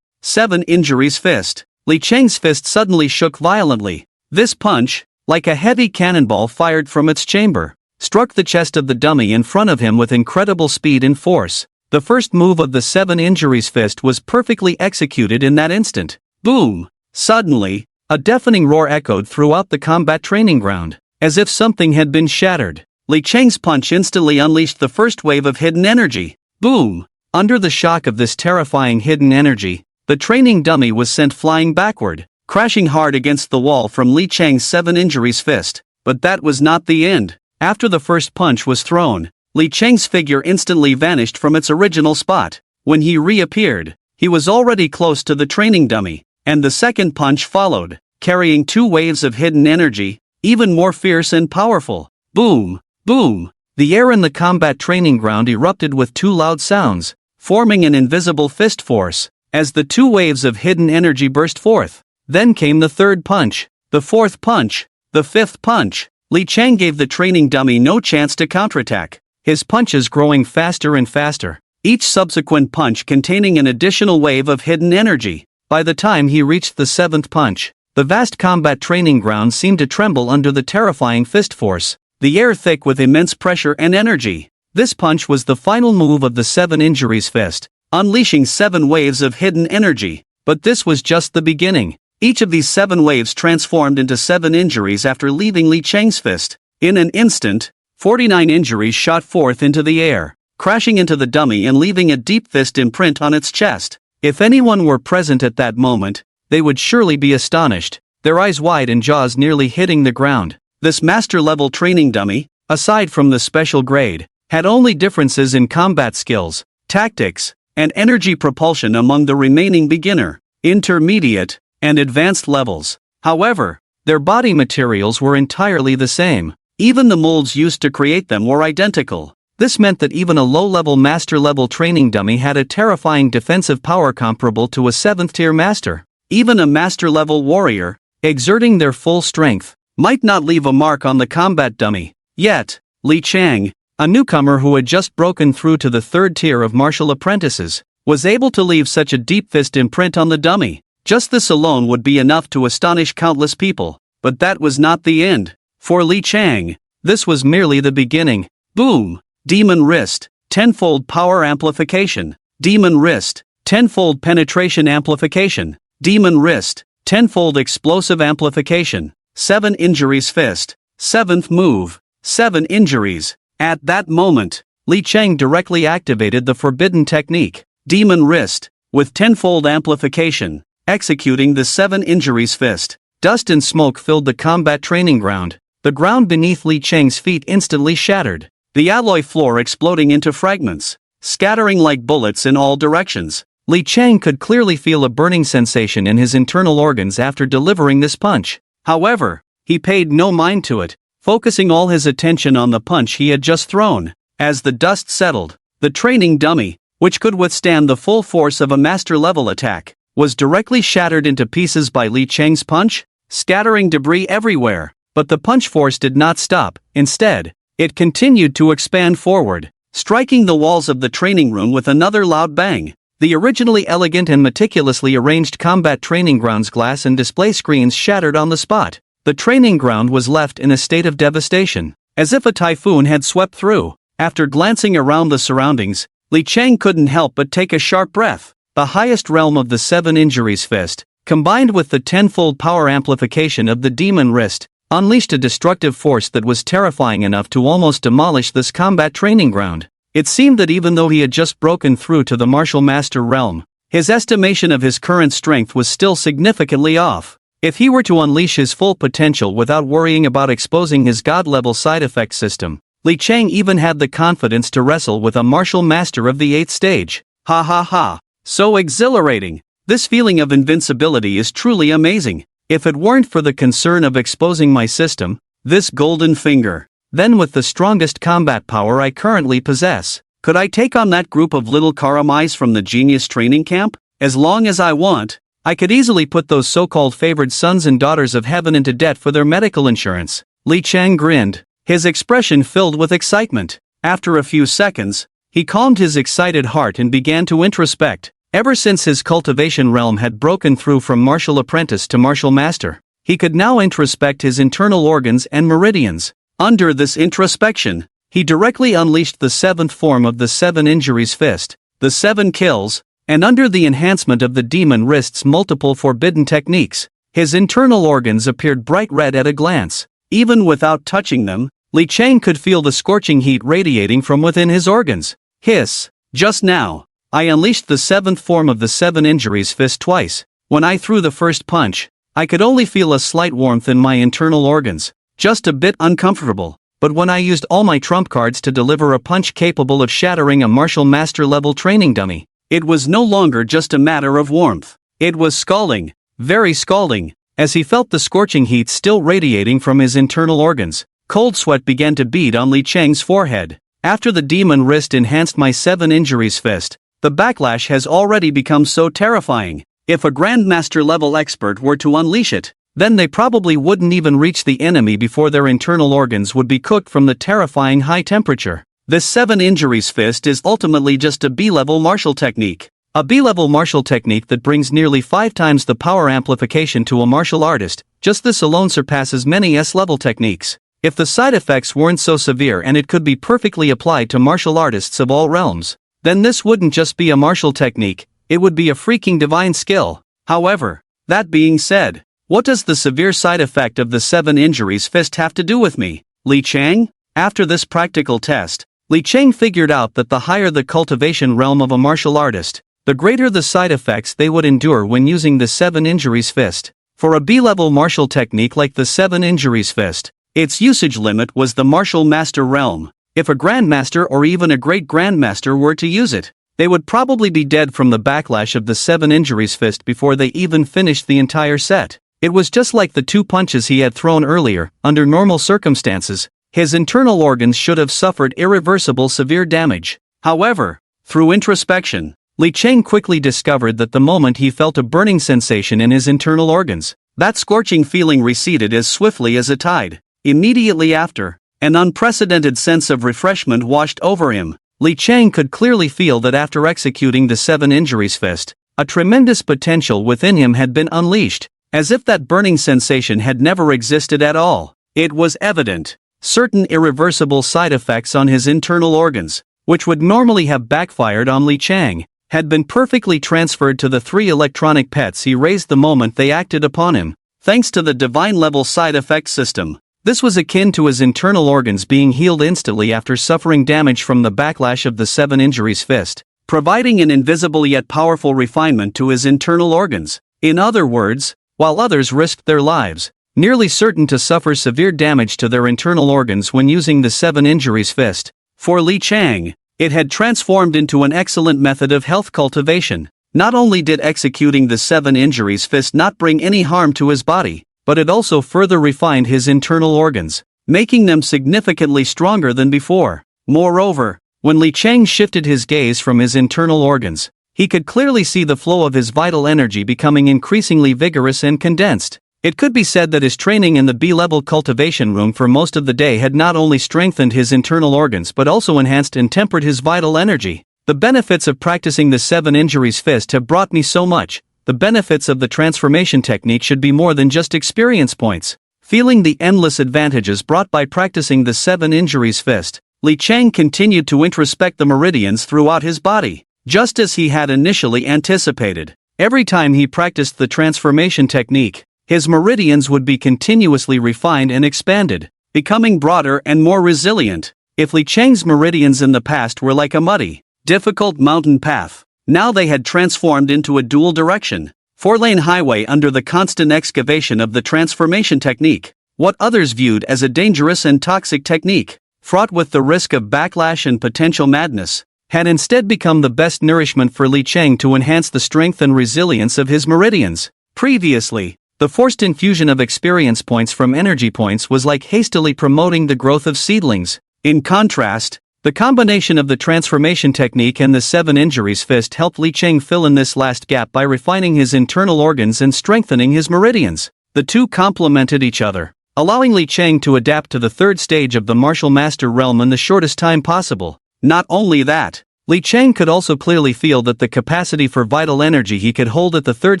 7 injuries fist. Li Chang's fist suddenly shook violently. This punch, like a heavy cannonball fired from its chamber, struck the chest of the dummy in front of him with incredible speed and force. The first move of the 7 injuries fist was perfectly executed in that instant. Boom! Suddenly, a deafening roar echoed throughout the combat training ground, as if something had been shattered. Li Chang's punch instantly unleashed the first wave of hidden energy. Boom! Under the shock of this terrifying hidden energy, the training dummy was sent flying backward, crashing hard against the wall from Li Chang's 7 injuries fist. But that was not the end. After the first punch was thrown, Li Chang's figure instantly vanished from its original spot. When he reappeared, he was already close to the training dummy, and the second punch followed, carrying 2 waves of hidden energy, even more fierce and powerful. Boom! Boom! The air in the combat training ground erupted with 2 loud sounds, forming an invisible fist force, as the 2 waves of hidden energy burst forth. Then came the third punch, the fourth punch, the fifth punch. Li Chang gave the training dummy no chance to counterattack, his punches growing faster and faster, each subsequent punch containing an additional wave of hidden energy. By the time he reached the 7th punch, the vast combat training ground seemed to tremble under the terrifying fist force, the air thick with immense pressure and energy. This punch was the final move of the 7 injuries fist, unleashing 7 waves of hidden energy. But this was just the beginning. Each of these 7 waves transformed into 7 injuries after leaving Li Chang's fist. In an instant, 49 injuries shot forth into the air, crashing into the dummy and leaving a deep fist imprint on its chest. If anyone were present at that moment, they would surely be astonished, their eyes wide and jaws nearly hitting the ground. This master-level training dummy, aside from the special grade, had only differences in combat skills, tactics, and energy propulsion among the remaining beginner, intermediate, and advanced levels. However, their body materials were entirely the same. Even the molds used to create them were identical. This meant that even a low-level master-level training dummy had a terrifying defensive power comparable to a 7th-tier master. Even a master-level warrior, exerting their full strength, might not leave a mark on the combat dummy. Yet, Li Chang, a newcomer who had just broken through to the 3rd tier of martial apprentices, was able to leave such a deep fist imprint on the dummy. Just this alone would be enough to astonish countless people. But that was not the end. For Li Chang, this was merely the beginning. Boom! Demon Wrist, tenfold power amplification. Demon Wrist, tenfold penetration amplification. Demon Wrist, tenfold explosive amplification. 7 injuries fist. 7th move. 7 injuries. At that moment, Li Chang directly activated the forbidden technique, Demon Wrist, with tenfold amplification, executing the 7 injuries fist. Dust and smoke filled the combat training ground. The ground beneath Li Chang's feet instantly shattered, the alloy floor exploding into fragments, scattering like bullets in all directions. Li Chang could clearly feel a burning sensation in his internal organs after delivering this punch. However, he paid no mind to it, focusing all his attention on the punch he had just thrown. As the dust settled, the training dummy, which could withstand the full force of a master-level attack, was directly shattered into pieces by Li Cheng's punch, scattering debris everywhere. But the punch force did not stop. Instead, it continued to expand forward, striking the walls of the training room with another loud bang. The originally elegant and meticulously arranged combat training ground's glass and display screens shattered on the spot. The training ground was left in a state of devastation, as if a typhoon had swept through. After glancing around the surroundings, Li Cheng couldn't help but take a sharp breath. The highest realm of the 7 Injuries Fist, combined with the tenfold power amplification of the Demon Wrist, unleashed a destructive force that was terrifying enough to almost demolish this combat training ground. It seemed that even though he had just broken through to the martial master realm, his estimation of his current strength was still significantly off. If he were to unleash his full potential without worrying about exposing his god-level side effect system, Li Cheng even had the confidence to wrestle with a martial master of the 8th stage. Ha ha ha. So exhilarating. This feeling of invincibility is truly amazing. If it weren't for the concern of exposing my system, this golden finger, then with the strongest combat power I currently possess, could I take on that group of little Karamais from the genius training camp? As long as I want, I could easily put those so-called favored sons and daughters of heaven into debt for their medical insurance. Li Cheng grinned, his expression filled with excitement. After a few seconds, he calmed his excited heart and began to introspect. Ever since his cultivation realm had broken through from martial apprentice to martial master, he could now introspect his internal organs and meridians. Under this introspection, he directly unleashed the 7th form of the 7 Injuries Fist, the 7 Kills, and under the enhancement of the Demon Wrist's multiple forbidden techniques, his internal organs appeared bright red at a glance. Even without touching them, Li Cheng could feel the scorching heat radiating from within his organs. Hiss! Just now, I unleashed the 7th form of the 7 Injuries Fist twice. When I threw the first punch, I could only feel a slight warmth in my internal organs, just a bit uncomfortable. But when I used all my trump cards to deliver a punch capable of shattering a martial master level training dummy, it was no longer just a matter of warmth. It was scalding, very scalding. As he felt the scorching heat still radiating from his internal organs, cold sweat began to bead on Li Cheng's forehead. After the Demon Wrist enhanced my 7 Injuries Fist, the Backlash has already become so terrifying. If a Grandmaster level expert were to unleash it, then they probably wouldn't even reach the enemy before their internal organs would be cooked from the terrifying high temperature. This 7 Injuries Fist is ultimately just a B-level martial technique. A B-level martial technique that brings nearly 5 times the power amplification to a martial artist. Just this alone surpasses many S-level techniques. If the side effects weren't so severe and it could be perfectly applied to martial artists of all realms, then this wouldn't just be a martial technique, it would be a freaking divine skill. However, that being said, what does the severe side effect of the 7 Injuries Fist have to do with me, Li Cheng? After this practical test, Li Cheng figured out that the higher the cultivation realm of a martial artist, the greater the side effects they would endure when using the 7 Injuries Fist. For a B-level martial technique like the 7 Injuries Fist, its usage limit was the martial master realm. If a grandmaster or even a great grandmaster were to use it, they would probably be dead from the backlash of the 7 Injuries Fist before they even finished the entire set. It was just like the 2 punches he had thrown earlier. Under normal circumstances, his internal organs should have suffered irreversible severe damage. However, through introspection, Li Cheng quickly discovered that the moment he felt a burning sensation in his internal organs, that scorching feeling receded as swiftly as a tide. Immediately after, an unprecedented sense of refreshment washed over him. Li Cheng could clearly feel that after executing the 7 Injuries Fist, a tremendous potential within him had been unleashed, as if that burning sensation had never existed at all. It was evident. Certain irreversible side effects on his internal organs, which would normally have backfired on Li Cheng, had been perfectly transferred to the 3 electronic pets he raised the moment they acted upon him, thanks to the divine-level side effect system. This was akin to his internal organs being healed instantly after suffering damage from the backlash of the 7 Injuries Fist, providing an invisible yet powerful refinement to his internal organs. In other words, while others risked their lives, nearly certain to suffer severe damage to their internal organs when using the 7 Injuries Fist, for Li Cheng, it had transformed into an excellent method of health cultivation. Not only did executing the 7 Injuries Fist not bring any harm to his body, but it also further refined his internal organs, making them significantly stronger than before. Moreover, when Li Chang shifted his gaze from his internal organs, he could clearly see the flow of his vital energy becoming increasingly vigorous and condensed. It could be said that his training in the B-level cultivation room for most of the day had not only strengthened his internal organs but also enhanced and tempered his vital energy. The benefits of practicing the 7 injuries fist have brought me so much. The benefits of the transformation technique should be more than just experience points. Feeling the endless advantages brought by practicing the 7 injuries fist, Li Chang continued to introspect the meridians throughout his body. Just as he had initially anticipated, every time he practiced the transformation technique, his meridians would be continuously refined and expanded, becoming broader and more resilient. If Li Chang's meridians in the past were like a muddy, difficult mountain path, now they had transformed into a dual-direction, 4-lane highway under the constant excavation of the transformation technique. What others viewed as a dangerous and toxic technique, fraught with the risk of backlash and potential madness, had instead become the best nourishment for Li Chang to enhance the strength and resilience of his meridians. Previously, the forced infusion of experience points from energy points was like hastily promoting the growth of seedlings. In contrast, the combination of the transformation technique and the 7 injuries fist helped Li Chang fill in this last gap by refining his internal organs and strengthening his meridians. The two complemented each other, allowing Li Chang to adapt to the 3rd stage of the martial master realm in the shortest time possible. Not only that, Li Chang could also clearly feel that the capacity for vital energy he could hold at the 3rd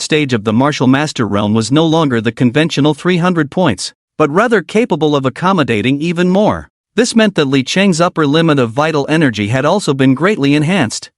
stage of the martial master realm was no longer the conventional 300 points, but rather capable of accommodating even more. This meant that Li Chang's upper limit of vital energy had also been greatly enhanced.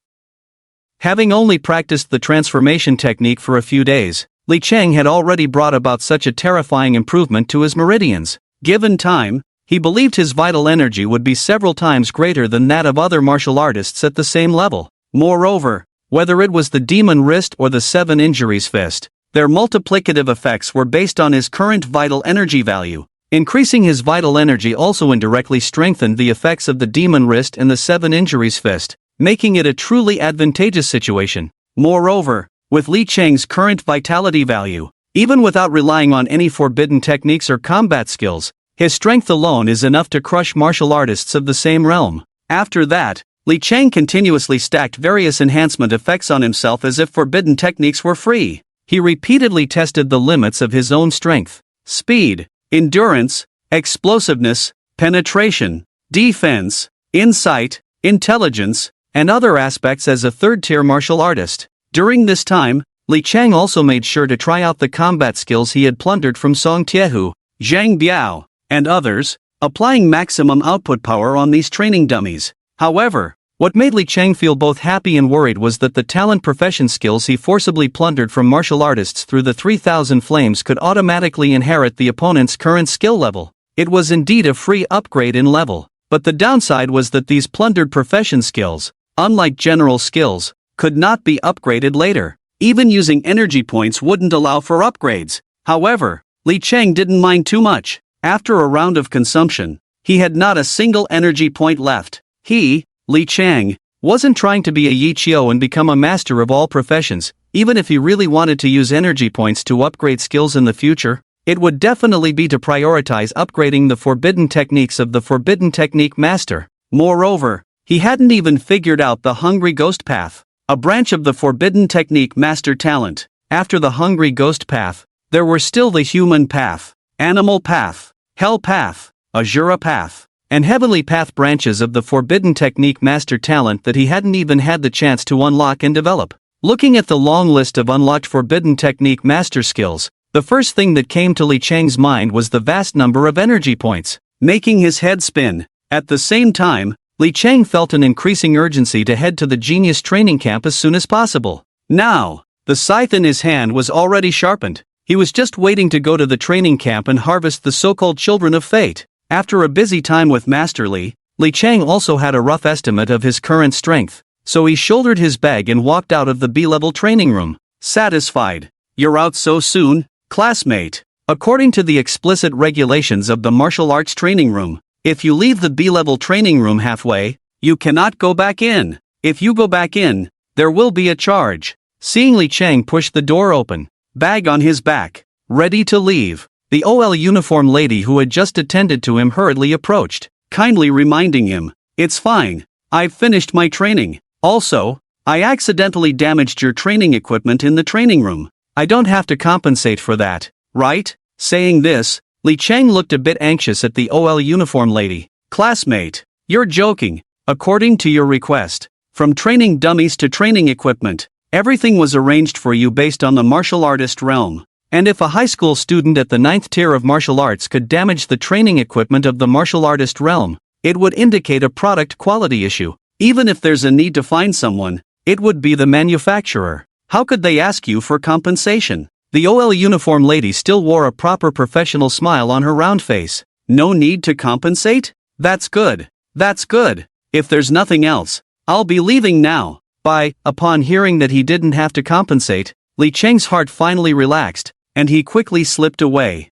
Having only practiced the transformation technique for a few days, Li Chang had already brought about such a terrifying improvement to his meridians. Given time, he believed his vital energy would be several times greater than that of other martial artists at the same level. Moreover, whether it was the demon wrist or the 7 injuries fist, their multiplicative effects were based on his current vital energy value. Increasing his vital energy also indirectly strengthened the effects of the demon wrist and the 7 injuries fist, making it a truly advantageous situation. Moreover, with Li Chang's current vitality value, even without relying on any forbidden techniques or combat skills, his strength alone is enough to crush martial artists of the same realm. After that, Li Chang continuously stacked various enhancement effects on himself as if forbidden techniques were free. He repeatedly tested the limits of his own strength, speed, endurance, explosiveness, penetration, defense, insight, intelligence, and other aspects as a 3rd-tier martial artist. During this time, Li Chang also made sure to try out the combat skills he had plundered from Song Tiehu, Zhang Biao, and others, applying maximum output power on these training dummies. However, what made Li Chang feel both happy and worried was that the talent profession skills he forcibly plundered from martial artists through the 3000 flames could automatically inherit the opponent's current skill level. It was indeed a free upgrade in level, but the downside was that these plundered profession skills, unlike general skills, could not be upgraded later. Even using energy points wouldn't allow for upgrades. However, Li Chang didn't mind too much. After a round of consumption, he had not a single energy point left. He, Li Chang, wasn't trying to be a Yi Qiu and become a master of all professions. Even if he really wanted to use energy points to upgrade skills in the future, it would definitely be to prioritize upgrading the forbidden techniques of the forbidden technique master. Moreover, he hadn't even figured out the hungry ghost path, a branch of the forbidden technique master talent. After the hungry ghost path, there were still the human path, animal path, hell path, Azura path, and heavenly path branches of the forbidden technique master talent that he hadn't even had the chance to unlock and develop. Looking at the long list of unlocked forbidden technique master skills, the first thing that came to Li Chang's mind was the vast number of energy points, making his head spin. At the same time, Li Chang felt an increasing urgency to head to the genius training camp as soon as possible. Now, the scythe in his hand was already sharpened. He was just waiting to go to the training camp and harvest the so-called children of fate. After a busy time with Master Li, Li Chang also had a rough estimate of his current strength, so he shouldered his bag and walked out of the B-level training room, satisfied. "You're out so soon, classmate." According to the explicit regulations of the martial arts training room, if you leave the B-level training room halfway, you cannot go back in. If you go back in, there will be a charge. Seeing Li Chang push the door open, bag on his back, ready to leave, the OL uniform lady who had just attended to him hurriedly approached, kindly reminding him, It's fine. I've finished my training. Also, I accidentally damaged your training equipment in the training room. I don't have to compensate for that, right? Saying this, Li Chang looked a bit anxious at the OL uniform lady. Classmate, you're joking. According to your request, from training dummies to training equipment, everything was arranged for you based on the martial artist realm. And if a high school student at the 9th tier of martial arts could damage the training equipment of the martial artist realm, it would indicate a product quality issue. Even if there's a need to find someone, it would be the manufacturer. How could they ask you for compensation? The OL uniform lady still wore a proper professional smile on her round face. No need to compensate? That's good. That's good. If there's nothing else, I'll be leaving now. Bye. Upon hearing that he didn't have to compensate, Li Chang's heart finally relaxed, and he quickly slipped away.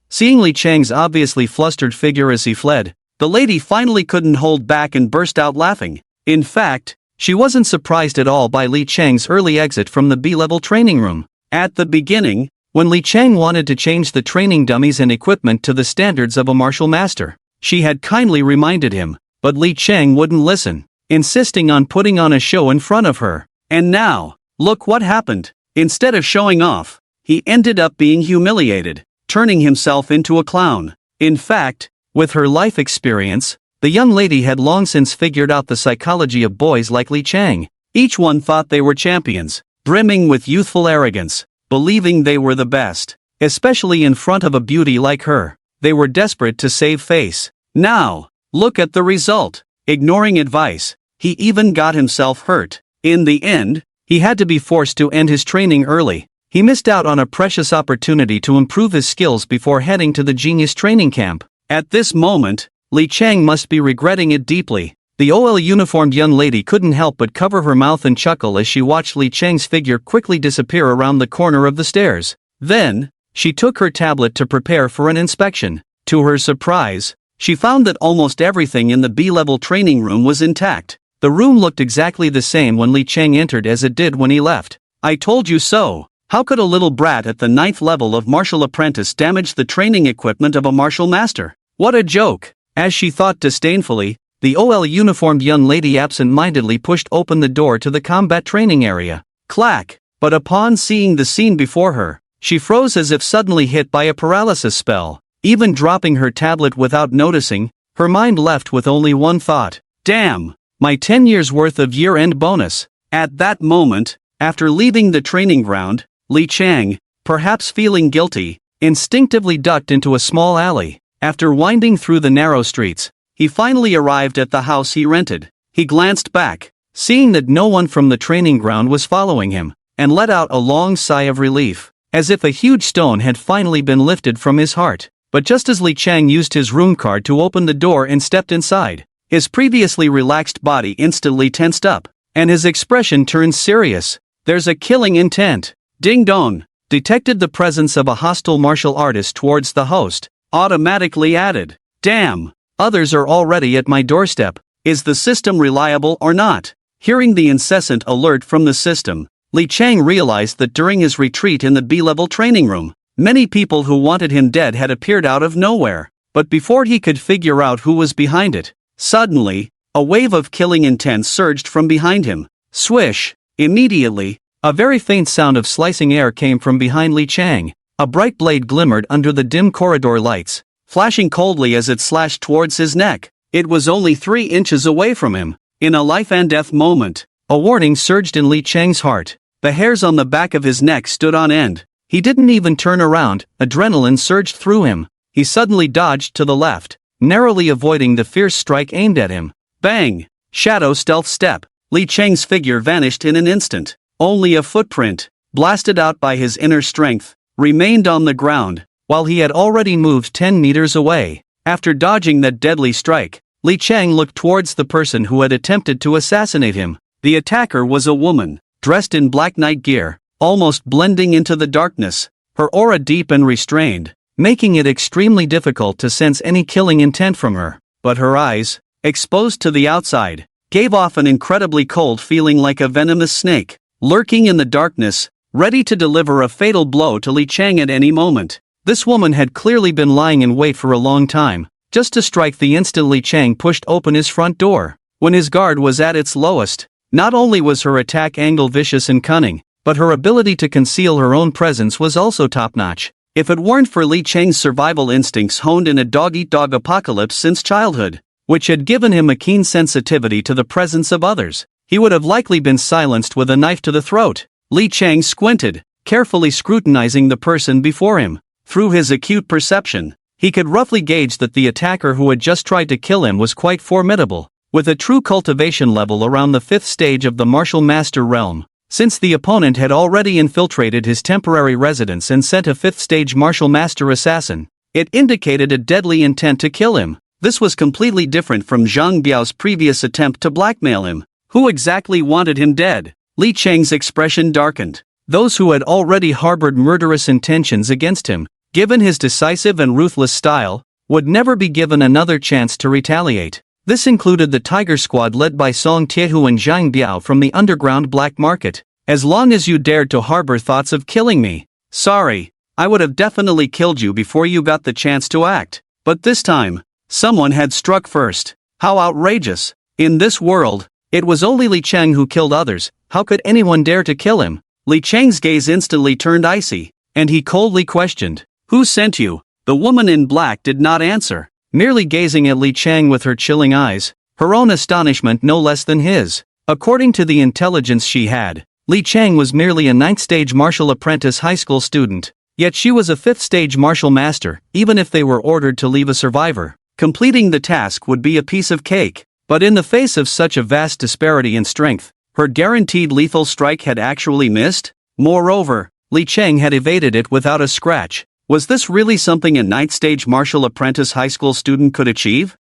Seeing Li Chang's obviously flustered figure as he fled, the lady finally couldn't hold back and burst out laughing. In fact, she wasn't surprised at all by Li Chang's early exit from the B-level training room. At the beginning, when Li Chang wanted to change the training dummies and equipment to the standards of a martial master, she had kindly reminded him, but Li Chang wouldn't listen, insisting on putting on a show in front of her. And now, look what happened. Instead of showing off, he ended up being humiliated, turning himself into a clown. In fact, with her life experience, the young lady had long since figured out the psychology of boys like Li Chang. Each one thought they were champions, brimming with youthful arrogance, believing they were the best, especially in front of a beauty like her. They were desperate to save face. Now, look at the result. Ignoring advice, he even got himself hurt. In the end, he had to be forced to end his training early. He missed out on a precious opportunity to improve his skills before heading to the genius training camp. At this moment, Li Chang must be regretting it deeply. The OL uniformed young lady couldn't help but cover her mouth and chuckle as she watched Li Chang's figure quickly disappear around the corner of the stairs. Then, she took her tablet to prepare for an inspection. To her surprise, she found that almost everything in the B-level training room was intact. The room looked exactly the same when Li Chang entered as it did when he left. I told you so. How could a little brat at the 9th level of martial apprentice damage the training equipment of a martial master? What a joke! As she thought disdainfully, the OL uniformed young lady absent-mindedly pushed open the door to the combat training area. Clack! But upon seeing the scene before her, she froze as if suddenly hit by a paralysis spell. Even dropping her tablet without noticing, her mind left with only one thought. Damn! My 10 years worth of year-end bonus. At that moment, after leaving the training ground, Li Chang, perhaps feeling guilty, instinctively ducked into a small alley. After winding through the narrow streets, he finally arrived at the house he rented. He glanced back, seeing that no one from the training ground was following him, and let out a long sigh of relief, as if a huge stone had finally been lifted from his heart. But just as Li Chang used his room card to open the door and stepped inside, his previously relaxed body instantly tensed up, and his expression turned serious. There's a killing intent. Ding dong. Detected the presence of a hostile martial artist towards the host. Automatically added. Damn. Others are already at my doorstep. Is the system reliable or not? Hearing the incessant alert from the system, Li Chang realized that during his retreat in the B-level training room, many people who wanted him dead had appeared out of nowhere. But before he could figure out who was behind it, suddenly, a wave of killing intent surged from behind him. Swish! Immediately, a very faint sound of slicing air came from behind Li Chang. A bright blade glimmered under the dim corridor lights, flashing coldly as it slashed towards his neck. It was only 3 inches away from him. In a life-and-death moment, a warning surged in Li Chang's heart. The hairs on the back of his neck stood on end. He didn't even turn around. Adrenaline surged through him. He suddenly dodged to the left, narrowly avoiding the fierce strike aimed at him. Bang! Shadow stealth step. Li Chang's figure vanished in an instant. Only a footprint, blasted out by his inner strength, remained on the ground, while he had already moved 10 meters away. After dodging that deadly strike, Li Chang looked towards the person who had attempted to assassinate him. The attacker was a woman, dressed in black night gear, almost blending into the darkness, her aura deep and restrained, making it extremely difficult to sense any killing intent from her. But her eyes, exposed to the outside, gave off an incredibly cold feeling like a venomous snake, lurking in the darkness, ready to deliver a fatal blow to Li Chang at any moment. This woman had clearly been lying in wait for a long time, Just to strike the instant Li Chang pushed open his front door. When his guard was at its lowest, not only was her attack angle vicious and cunning, but her ability to conceal her own presence was also top-notch. If it weren't for Li Chang's survival instincts honed in a dog-eat-dog apocalypse since childhood, which had given him a keen sensitivity to the presence of others, he would have likely been silenced with a knife to the throat. Li Chang squinted, carefully scrutinizing the person before him. Through his acute perception, he could roughly gauge that the attacker who had just tried to kill him was quite formidable, with a true cultivation level around the 5th stage of the martial master realm. Since the opponent had already infiltrated his temporary residence and sent a 5th stage martial master assassin, it indicated a deadly intent to kill him. This was completely different from Zhang Biao's previous attempt to blackmail him. Who exactly wanted him dead? Li Chang's expression darkened. Those who had already harbored murderous intentions against him, given his decisive and ruthless style, would never be given another chance to retaliate. This included the Tiger Squad led by Song Tiehu and Zhang Biao from the underground black market. As long as you dared to harbor thoughts of killing me, sorry, I would have definitely killed you before you got the chance to act. But this time, someone had struck first. How outrageous. In this world, it was only Li Chang who killed others. How could anyone dare to kill him? Li Chang's gaze instantly turned icy, and he coldly questioned, "Who sent you?" The woman in black did not answer, merely gazing at Li Chang with her chilling eyes, her own astonishment no less than his. According to the intelligence she had, Li Chang was merely a 9th stage martial apprentice high school student, yet she was a 5th stage martial master. Even if they were ordered to leave a survivor, completing the task would be a piece of cake. But in the face of such a vast disparity in strength, her guaranteed lethal strike had actually missed. Moreover, Li Chang had evaded it without a scratch. Was this really something a 9th stage martial apprentice high school student could achieve?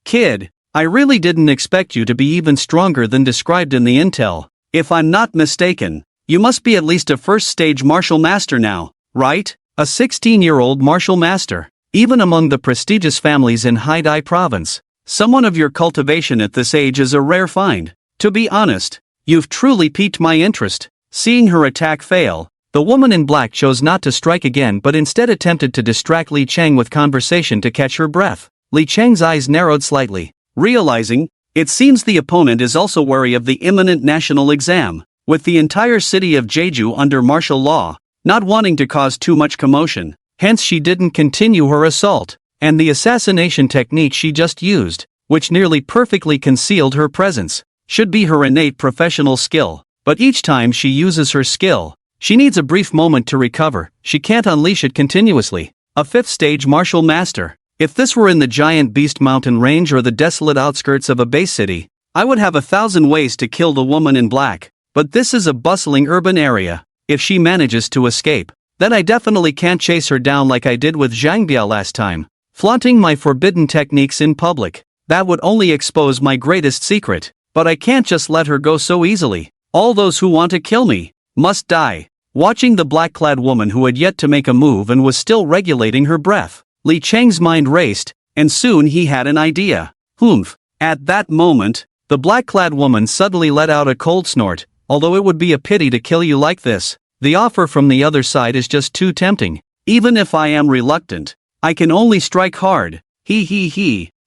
Kid, I really didn't expect you to be even stronger than described in the intel. If I'm not mistaken, you must be at least a 1st stage martial master now, right? A 16-year-old martial master. Even among the prestigious families in Haidai province, someone of your cultivation at this age is a rare find. To be honest, you've truly piqued my interest. Seeing her attack fail, the woman in black chose not to strike again but instead attempted to distract Li Chang with conversation to catch her breath. Li Chang's eyes narrowed slightly, realizing, it seems the opponent is also wary of the imminent national exam, with the entire city of Jeju under martial law, not wanting to cause too much commotion. Hence she didn't continue her assault, and the assassination technique she just used, which nearly perfectly concealed her presence, should be her innate professional skill. But each time she uses her skill, she needs a brief moment to recover. She can't unleash it continuously. A 5th stage martial master. If this were in the giant beast mountain range or the desolate outskirts of a base city, I would have 1,000 ways to kill the woman in black. But this is a bustling urban area. If she manages to escape, then I definitely can't chase her down like I did with Zhang Biao last time. Flaunting my forbidden techniques in public, that would only expose my greatest secret. But I can't just let her go so easily. All those who want to kill me must die. Watching the black-clad woman who had yet to make a move and was still regulating her breath, Li Chang's mind raced, and soon he had an idea. Humph. At that moment, the black-clad woman suddenly let out a cold snort. Although it would be a pity to kill you like this, the offer from the other side is just too tempting. Even if I am reluctant, I can only strike hard.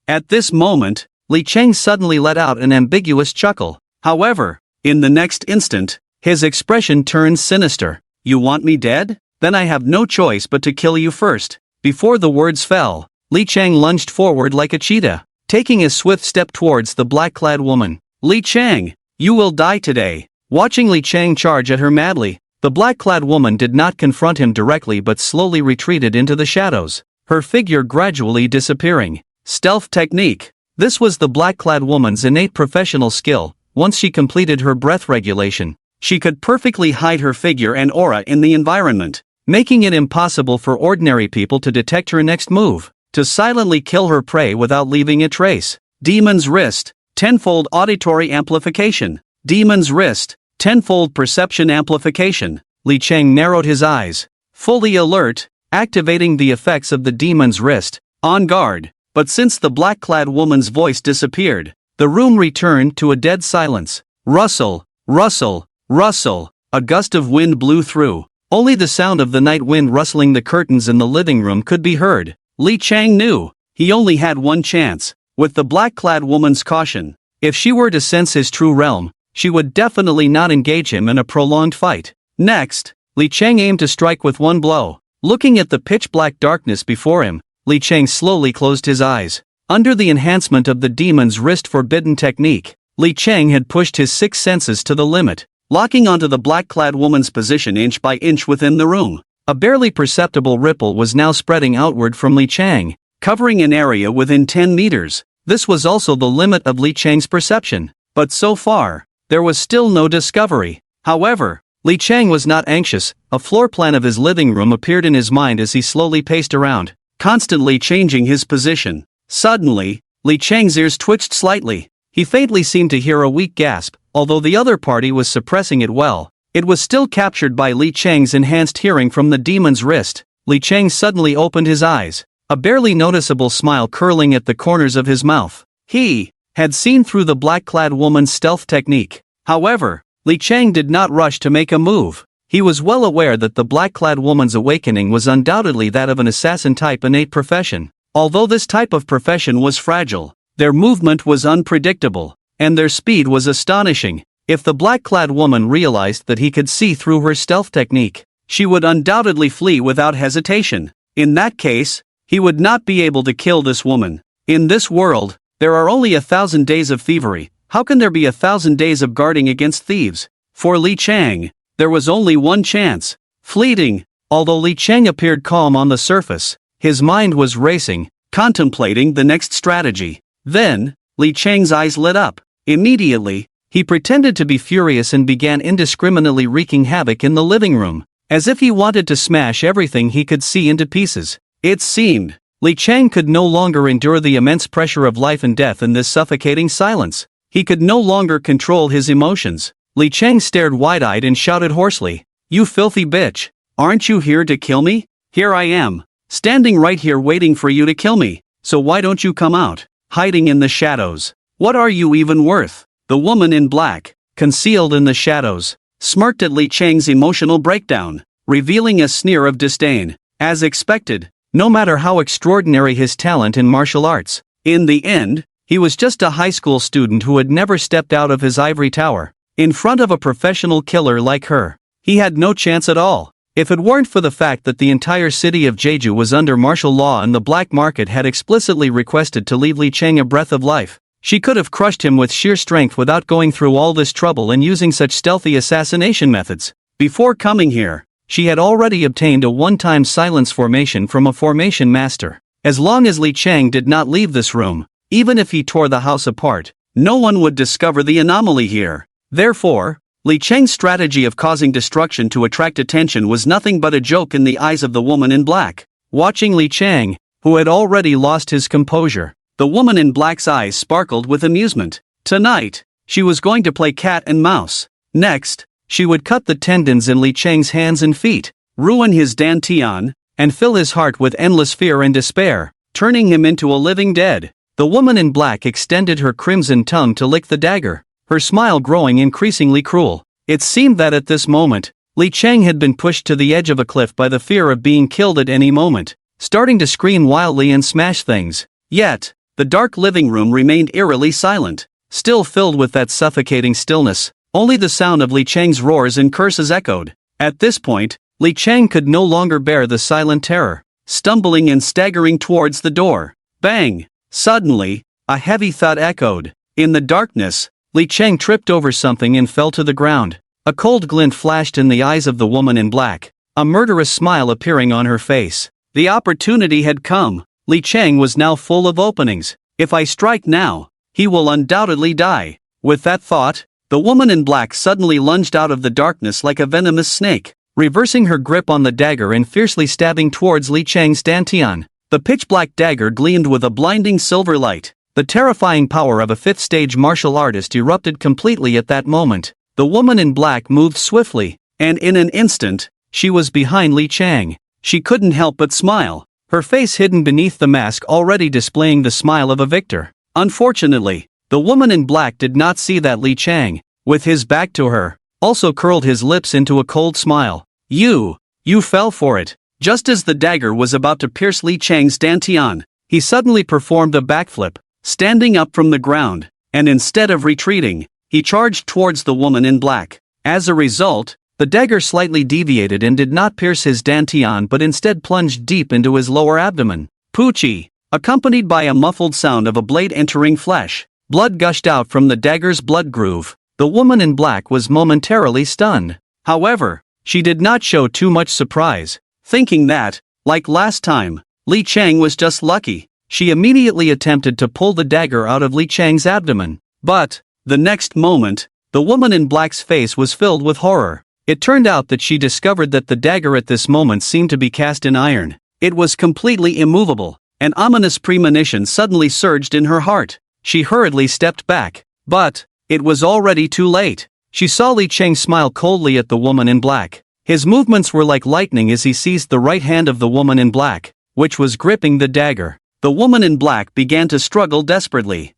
At this moment, Li Chang suddenly let out an ambiguous chuckle. However, in the next instant, his expression turned sinister. You want me dead? Then I have no choice but to kill you first. Before the words fell, Li Chang lunged forward like a cheetah, taking a swift step towards the black-clad woman. Li Chang, you will die today. Watching Li Chang charge at her madly, the black-clad woman did not confront him directly but slowly retreated into the shadows, her figure gradually disappearing. Stealth technique. This was the black-clad woman's innate professional skill. Once she completed her breath regulation, she could perfectly hide her figure and aura in the environment, making it impossible for ordinary people to detect her next move, to silently kill her prey without leaving a trace. Demon's wrist. Tenfold auditory amplification. Demon's wrist. Tenfold perception amplification. Li Chang narrowed his eyes, fully alert, activating the effects of the demon's wrist, on guard. But since the black-clad woman's voice disappeared, the room returned to a dead silence. Rustle, rustle, rustle. A gust of wind blew through. Only the sound of the night wind rustling the curtains in the living room could be heard. Li Chang knew he only had one chance. With the black-clad woman's caution, if she were to sense his true realm, she would definitely not engage him in a prolonged fight. Next, Li Cheng aimed to strike with one blow. Looking at the pitch-black darkness before him, Li Cheng slowly closed his eyes. Under the enhancement of the demon's wrist forbidden technique, Li Cheng had pushed his six senses to the limit, locking onto the black-clad woman's position inch by inch within the room. A barely perceptible ripple was now spreading outward from Li Cheng, covering an area within 10 meters. This was also the limit of Li Cheng's perception. But so far, there was still no discovery. However, Li Cheng was not anxious. A floor plan of his living room appeared in his mind as he slowly paced around, constantly changing his position. Suddenly, Li Cheng's ears twitched slightly. He faintly seemed to hear a weak gasp. Although the other party was suppressing it well, it was still captured by Li Cheng's enhanced hearing from the demon's wrist. Li Cheng suddenly opened his eyes, a barely noticeable smile curling at the corners of his mouth. He had seen through the black-clad woman's stealth technique. However, Li Cheng did not rush to make a move. He was well aware that the black-clad woman's awakening was undoubtedly that of an assassin-type innate profession. Although this type of profession was fragile, their movement was unpredictable, and their speed was astonishing. If the black-clad woman realized that he could see through her stealth technique, she would undoubtedly flee without hesitation. In that case, he would not be able to kill this woman. In this world, there are only 1,000 days of thievery. How can there be 1,000 days of guarding against thieves? For Li Cheng, there was only one chance. Fleeting. Although Li Cheng appeared calm on the surface, his mind was racing, contemplating the next strategy. Then, Li Cheng's eyes lit up. Immediately, he pretended to be furious and began indiscriminately wreaking havoc in the living room, as if he wanted to smash everything he could see into pieces. It seemed, Li Cheng could no longer endure the immense pressure of life and death in this suffocating silence. He could no longer control his emotions. Li Cheng stared wide-eyed and shouted hoarsely, "You filthy bitch! Aren't you here to kill me? Here I am, standing right here waiting for you to kill me. So why don't you come out, hiding in the shadows? What are you even worth?" The woman in black, concealed in the shadows, smirked at Li Cheng's emotional breakdown, revealing a sneer of disdain. As expected, no matter how extraordinary his talent in martial arts, in the end, he was just a high school student who had never stepped out of his ivory tower. In front of a professional killer like her, he had no chance at all. If it weren't for the fact that the entire city of Jeju was under martial law and the black market had explicitly requested to leave Li Cheng a breath of life, she could have crushed him with sheer strength without going through all this trouble and using such stealthy assassination methods. Before coming here, she had already obtained a one-time silence formation from a formation master. As long as Li Cheng did not leave this room, even if he tore the house apart, no one would discover the anomaly here. Therefore, Li Cheng's strategy of causing destruction to attract attention was nothing but a joke in the eyes of the woman in black. Watching Li Cheng, who had already lost his composure, the woman in black's eyes sparkled with amusement. Tonight, she was going to play cat and mouse. Next, she would cut the tendons in Li Cheng's hands and feet, ruin his dantian, and fill his heart with endless fear and despair, turning him into a living dead. The woman in black extended her crimson tongue to lick the dagger, her smile growing increasingly cruel. It seemed that at this moment, Li Cheng had been pushed to the edge of a cliff by the fear of being killed at any moment, starting to scream wildly and smash things. Yet, the dark living room remained eerily silent, still filled with that suffocating stillness. Only the sound of Li Cheng's roars and curses echoed. At this point, Li Cheng could no longer bear the silent terror, stumbling and staggering towards the door. Bang! Suddenly, a heavy thud echoed. In the darkness, Li Cheng tripped over something and fell to the ground. A cold glint flashed in the eyes of the woman in black, a murderous smile appearing on her face. The opportunity had come. Li Cheng was now full of openings. If I strike now, he will undoubtedly die. With that thought, the woman in black suddenly lunged out of the darkness like a venomous snake, reversing her grip on the dagger and fiercely stabbing towards Li Cheng's dantian. The pitch-black dagger gleamed with a blinding silver light. The terrifying power of a fifth-stage martial artist erupted completely at that moment. The woman in black moved swiftly, and in an instant, she was behind Li Cheng. She couldn't help but smile, her face hidden beneath the mask already displaying the smile of a victor. Unfortunately, the woman in black did not see that Li Cheng, with his back to her, also curled his lips into a cold smile. You fell for it. Just as the dagger was about to pierce Li Cheng's dantian, he suddenly performed a backflip, standing up from the ground, and instead of retreating, he charged towards the woman in black. As a result, the dagger slightly deviated and did not pierce his dantian but instead plunged deep into his lower abdomen. Poochie! Accompanied by a muffled sound of a blade entering flesh, blood gushed out from the dagger's blood groove. The woman in black was momentarily stunned. However, she did not show too much surprise, thinking that, like last time, Li Chang was just lucky. She immediately attempted to pull the dagger out of Li Chang's abdomen. But, the next moment, the woman in black's face was filled with horror. It turned out that she discovered that the dagger at this moment seemed to be cast in iron. It was completely immovable. An ominous premonition suddenly surged in her heart. She hurriedly stepped back. But, it was already too late. She saw Li Chang smile coldly at the woman in black. His movements were like lightning as he seized the right hand of the woman in black, which was gripping the dagger. The woman in black began to struggle desperately.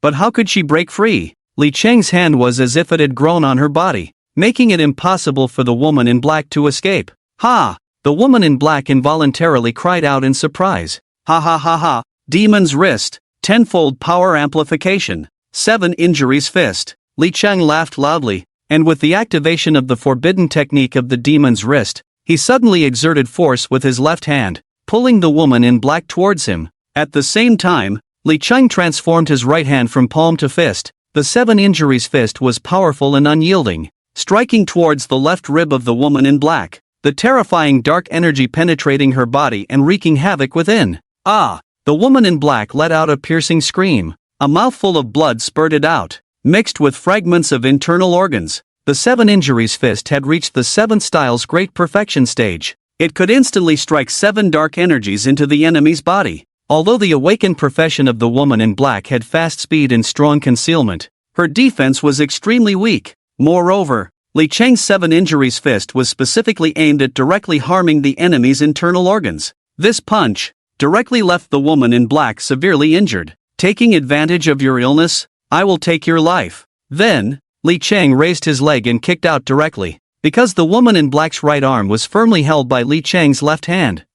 But how could she break free? Li Chang's hand was as if it had grown on her body, making it impossible for the woman in black to escape. Ha! The woman in black involuntarily cried out in surprise. Ha ha ha ha! Demon's wrist, tenfold power amplification, 7 injuries fist. Li Chang laughed loudly, and with the activation of the forbidden technique of the demon's wrist, he suddenly exerted force with his left hand, pulling the woman in black towards him. At the same time, Li Chang transformed his right hand from palm to fist. The 7 injuries fist was powerful and unyielding, striking towards the left rib of the woman in black, the terrifying dark energy penetrating her body and wreaking havoc within. Ah! The woman in black let out a piercing scream. A mouthful of blood spurted out, mixed with fragments of internal organs. The 7 injuries fist had reached the 7th style's great perfection stage. It could instantly strike 7 dark energies into the enemy's body. Although the awakened profession of the woman in black had fast speed and strong concealment, her defense was extremely weak. Moreover, Li Chang's 7 injuries fist was specifically aimed at directly harming the enemy's internal organs. This punch directly left the woman in black severely injured. Taking advantage of your illness, I will take your life. Then, Li Chang raised his leg and kicked out directly, because the woman in black's right arm was firmly held by Li Chang's left hand.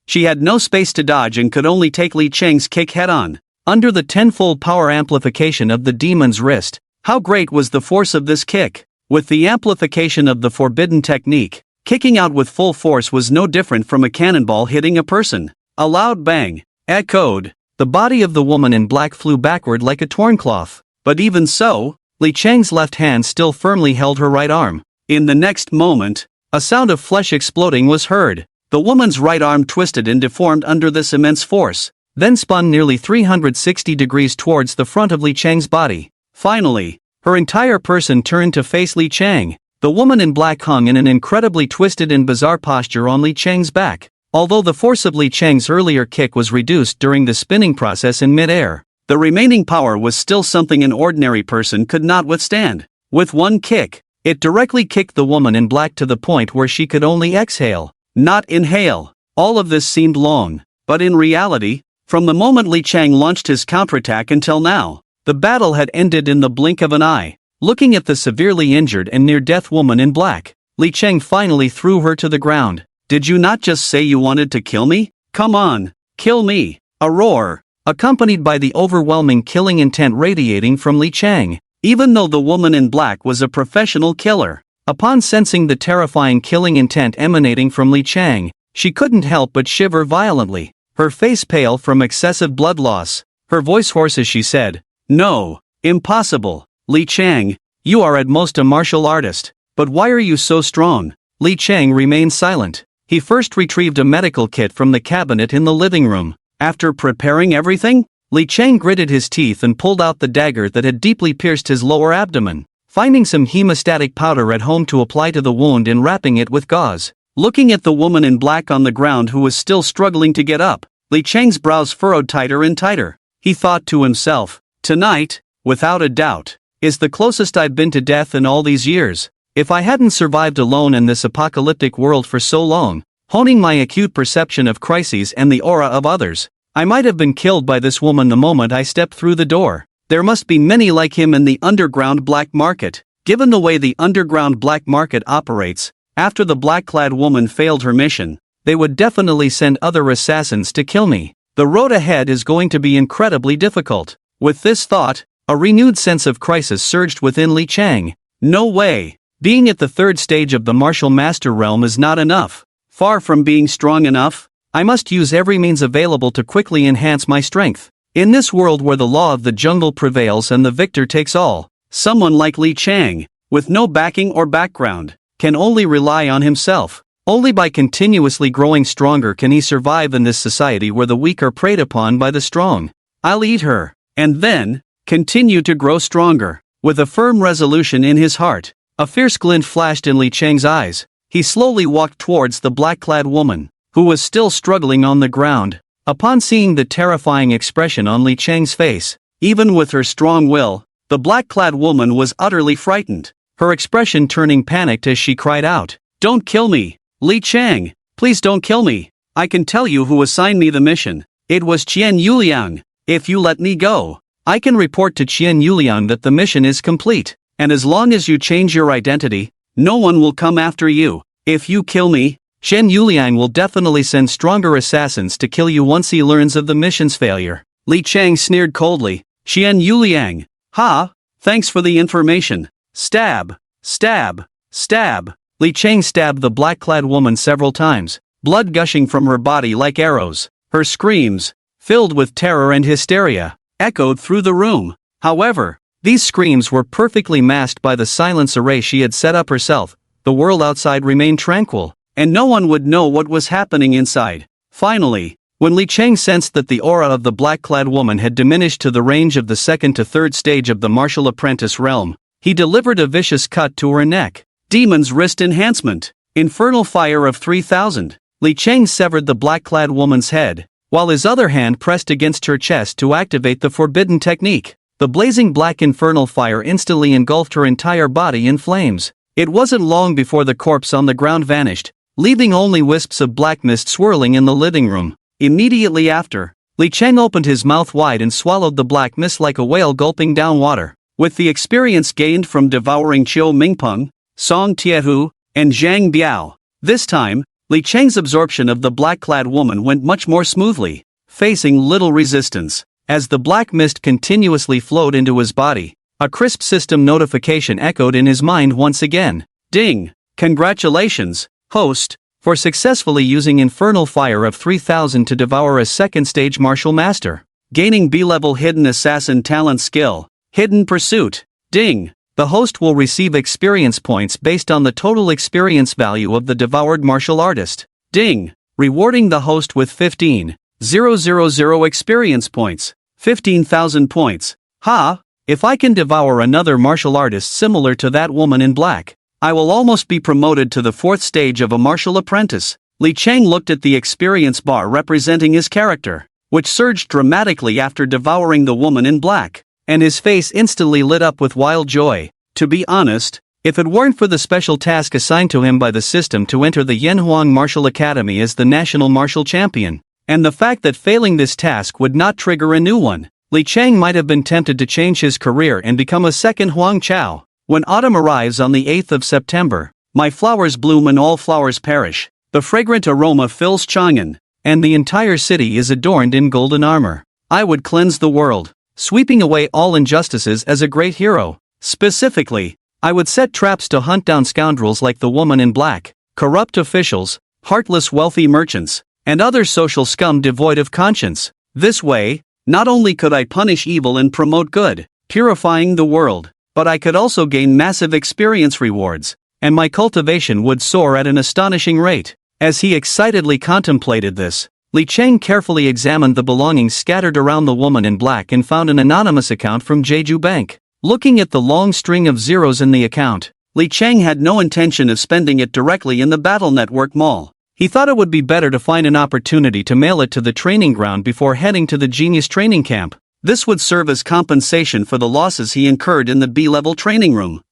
She had no space to dodge and could only take Li Chang's kick head-on. Under the tenfold power amplification of the demon's wrist, how great was the force of this kick? With the amplification of the forbidden technique, kicking out with full force was no different from a cannonball hitting a person. A loud bang echoed. The body of the woman in black flew backward like a torn cloth. But even so, Li Chang's left hand still firmly held her right arm. In the next moment, a sound of flesh exploding was heard. The woman's right arm twisted and deformed under this immense force, then spun nearly 360 degrees towards the front of Li Chang's body. Finally, her entire person turned to face Li Chang. The woman in black hung in an incredibly twisted and bizarre posture on Li Chang's back. Although the force of Li Chang's earlier kick was reduced during the spinning process in mid-air, the remaining power was still something an ordinary person could not withstand. With one kick, it directly kicked the woman in black to the point where she could only exhale, not inhale. All of this seemed long, but in reality, from the moment Li Chang launched his counterattack until now, the battle had ended in the blink of an eye. Looking at the severely injured and near-death woman in black, Li Chang finally threw her to the ground. Did you not just say you wanted to kill me? Come on, kill me! A roar, accompanied by the overwhelming killing intent radiating from Li Chang. Even though the woman in black was a professional killer, upon sensing the terrifying killing intent emanating from Li Chang, she couldn't help but shiver violently, her face pale from excessive blood loss, her voice hoarse as she said, "No, impossible, Li Chang, you are at most a martial artist, but why are you so strong?" Li Chang remained silent. He first retrieved a medical kit from the cabinet in the living room. After preparing everything, Li Chang gritted his teeth and pulled out the dagger that had deeply pierced his lower abdomen, finding some hemostatic powder at home to apply to the wound and wrapping it with gauze. Looking at the woman in black on the ground who was still struggling to get up, Li Chang's brows furrowed tighter and tighter. He thought to himself, "Tonight, without a doubt, is the closest I've been to death in all these years. If I hadn't survived alone in this apocalyptic world for so long, honing my acute perception of crises and the aura of others, I might have been killed by this woman the moment I stepped through the door. There must be many like him in the underground black market. Given the way the underground black market operates, after the black-clad woman failed her mission, they would definitely send other assassins to kill me. The road ahead is going to be incredibly difficult. With this thought, a renewed sense of crisis surged within Li Chang. No way! Being at the third stage of the martial master realm is not enough. Far from being strong enough, I must use every means available to quickly enhance my strength. In this world where the law of the jungle prevails and the victor takes all, someone like Li Chang, with no backing or background, can only rely on himself. Only by continuously growing stronger can he survive in this society where the weak are preyed upon by the strong. I'll eat her, and then continue to grow stronger. With a firm resolution in his heart, a fierce glint flashed in Li Chang's eyes. He slowly walked towards the black-clad woman, who was still struggling on the ground. Upon seeing the terrifying expression on Li Chang's face, even with her strong will, the black-clad woman was utterly frightened, her expression turning panicked as she cried out, "Don't kill me! Li Chang, please don't kill me! I can tell you who assigned me the mission. It was Qian Yuliang. If you let me go, I can report to Qian Yuliang that the mission is complete, and as long as you change your identity, no one will come after you. If you kill me, Qian Yuliang will definitely send stronger assassins to kill you once he learns of the mission's failure." Li Chang sneered coldly. "Qian Yuliang. Ha! Thanks for the information. Stab! Stab! Stab!" Li Chang stabbed the black-clad woman several times, blood gushing from her body like arrows. Her screams, filled with terror and hysteria, echoed through the room. However, these screams were perfectly masked by the silence array she had set up herself. The world outside remained tranquil, and no one would know what was happening inside. Finally, when Li Chang sensed that the aura of the black-clad woman had diminished to the range of the second to third stage of the martial apprentice realm, he delivered a vicious cut to her neck. Demon's Wrist Enhancement. Infernal Fire of 3000. Li Chang severed the black-clad woman's head, while his other hand pressed against her chest to activate the forbidden technique. The blazing black infernal fire instantly engulfed her entire body in flames. It wasn't long before the corpse on the ground vanished, leaving only wisps of black mist swirling in the living room. Immediately after, Li Chang opened his mouth wide and swallowed the black mist like a whale gulping down water. With the experience gained from devouring Qiu Mingpeng, Song Tiehu, and Zhang Biao, this time, Li Chang's absorption of the black-clad woman went much more smoothly, facing little resistance. As the black mist continuously flowed into his body, a crisp system notification echoed in his mind once again. Ding! Congratulations, host, for successfully using Infernal Fire of 3000 to devour a second-stage martial master. Gaining B-level Hidden Assassin Talent Skill. Hidden Pursuit. Ding! The host will receive experience points based on the total experience value of the devoured martial artist. Ding! Rewarding the host with 15,000 experience points. 15,000 points. Ha! If I can devour another martial artist similar to that woman in black, I will almost be promoted to the fourth stage of a martial apprentice. Li Chang looked at the experience bar representing his character, which surged dramatically after devouring the woman in black, and his face instantly lit up with wild joy. To be honest, if it weren't for the special task assigned to him by the system to enter the Yanhuang Martial Academy as the national martial champion, and the fact that failing this task would not trigger a new one, Li Chang might have been tempted to change his career and become a second Huang Chao. When autumn arrives on the 8th of September, my flowers bloom and all flowers perish. The fragrant aroma fills Chang'an, and the entire city is adorned in golden armor. I would cleanse the world, sweeping away all injustices as a great hero. Specifically, I would set traps to hunt down scoundrels like the woman in black, corrupt officials, heartless wealthy merchants, and other social scum devoid of conscience. This way, not only could I punish evil and promote good, purifying the world, but I could also gain massive experience rewards, and my cultivation would soar at an astonishing rate. As he excitedly contemplated this, Li Chang carefully examined the belongings scattered around the woman in black and found an anonymous account from Jeju Bank. Looking at the long string of zeros in the account, Li Chang had no intention of spending it directly in the Battle Network Mall. He thought it would be better to find an opportunity to mail it to the training ground before heading to the Genius training camp. This would serve as compensation for the losses he incurred in the B-level training room.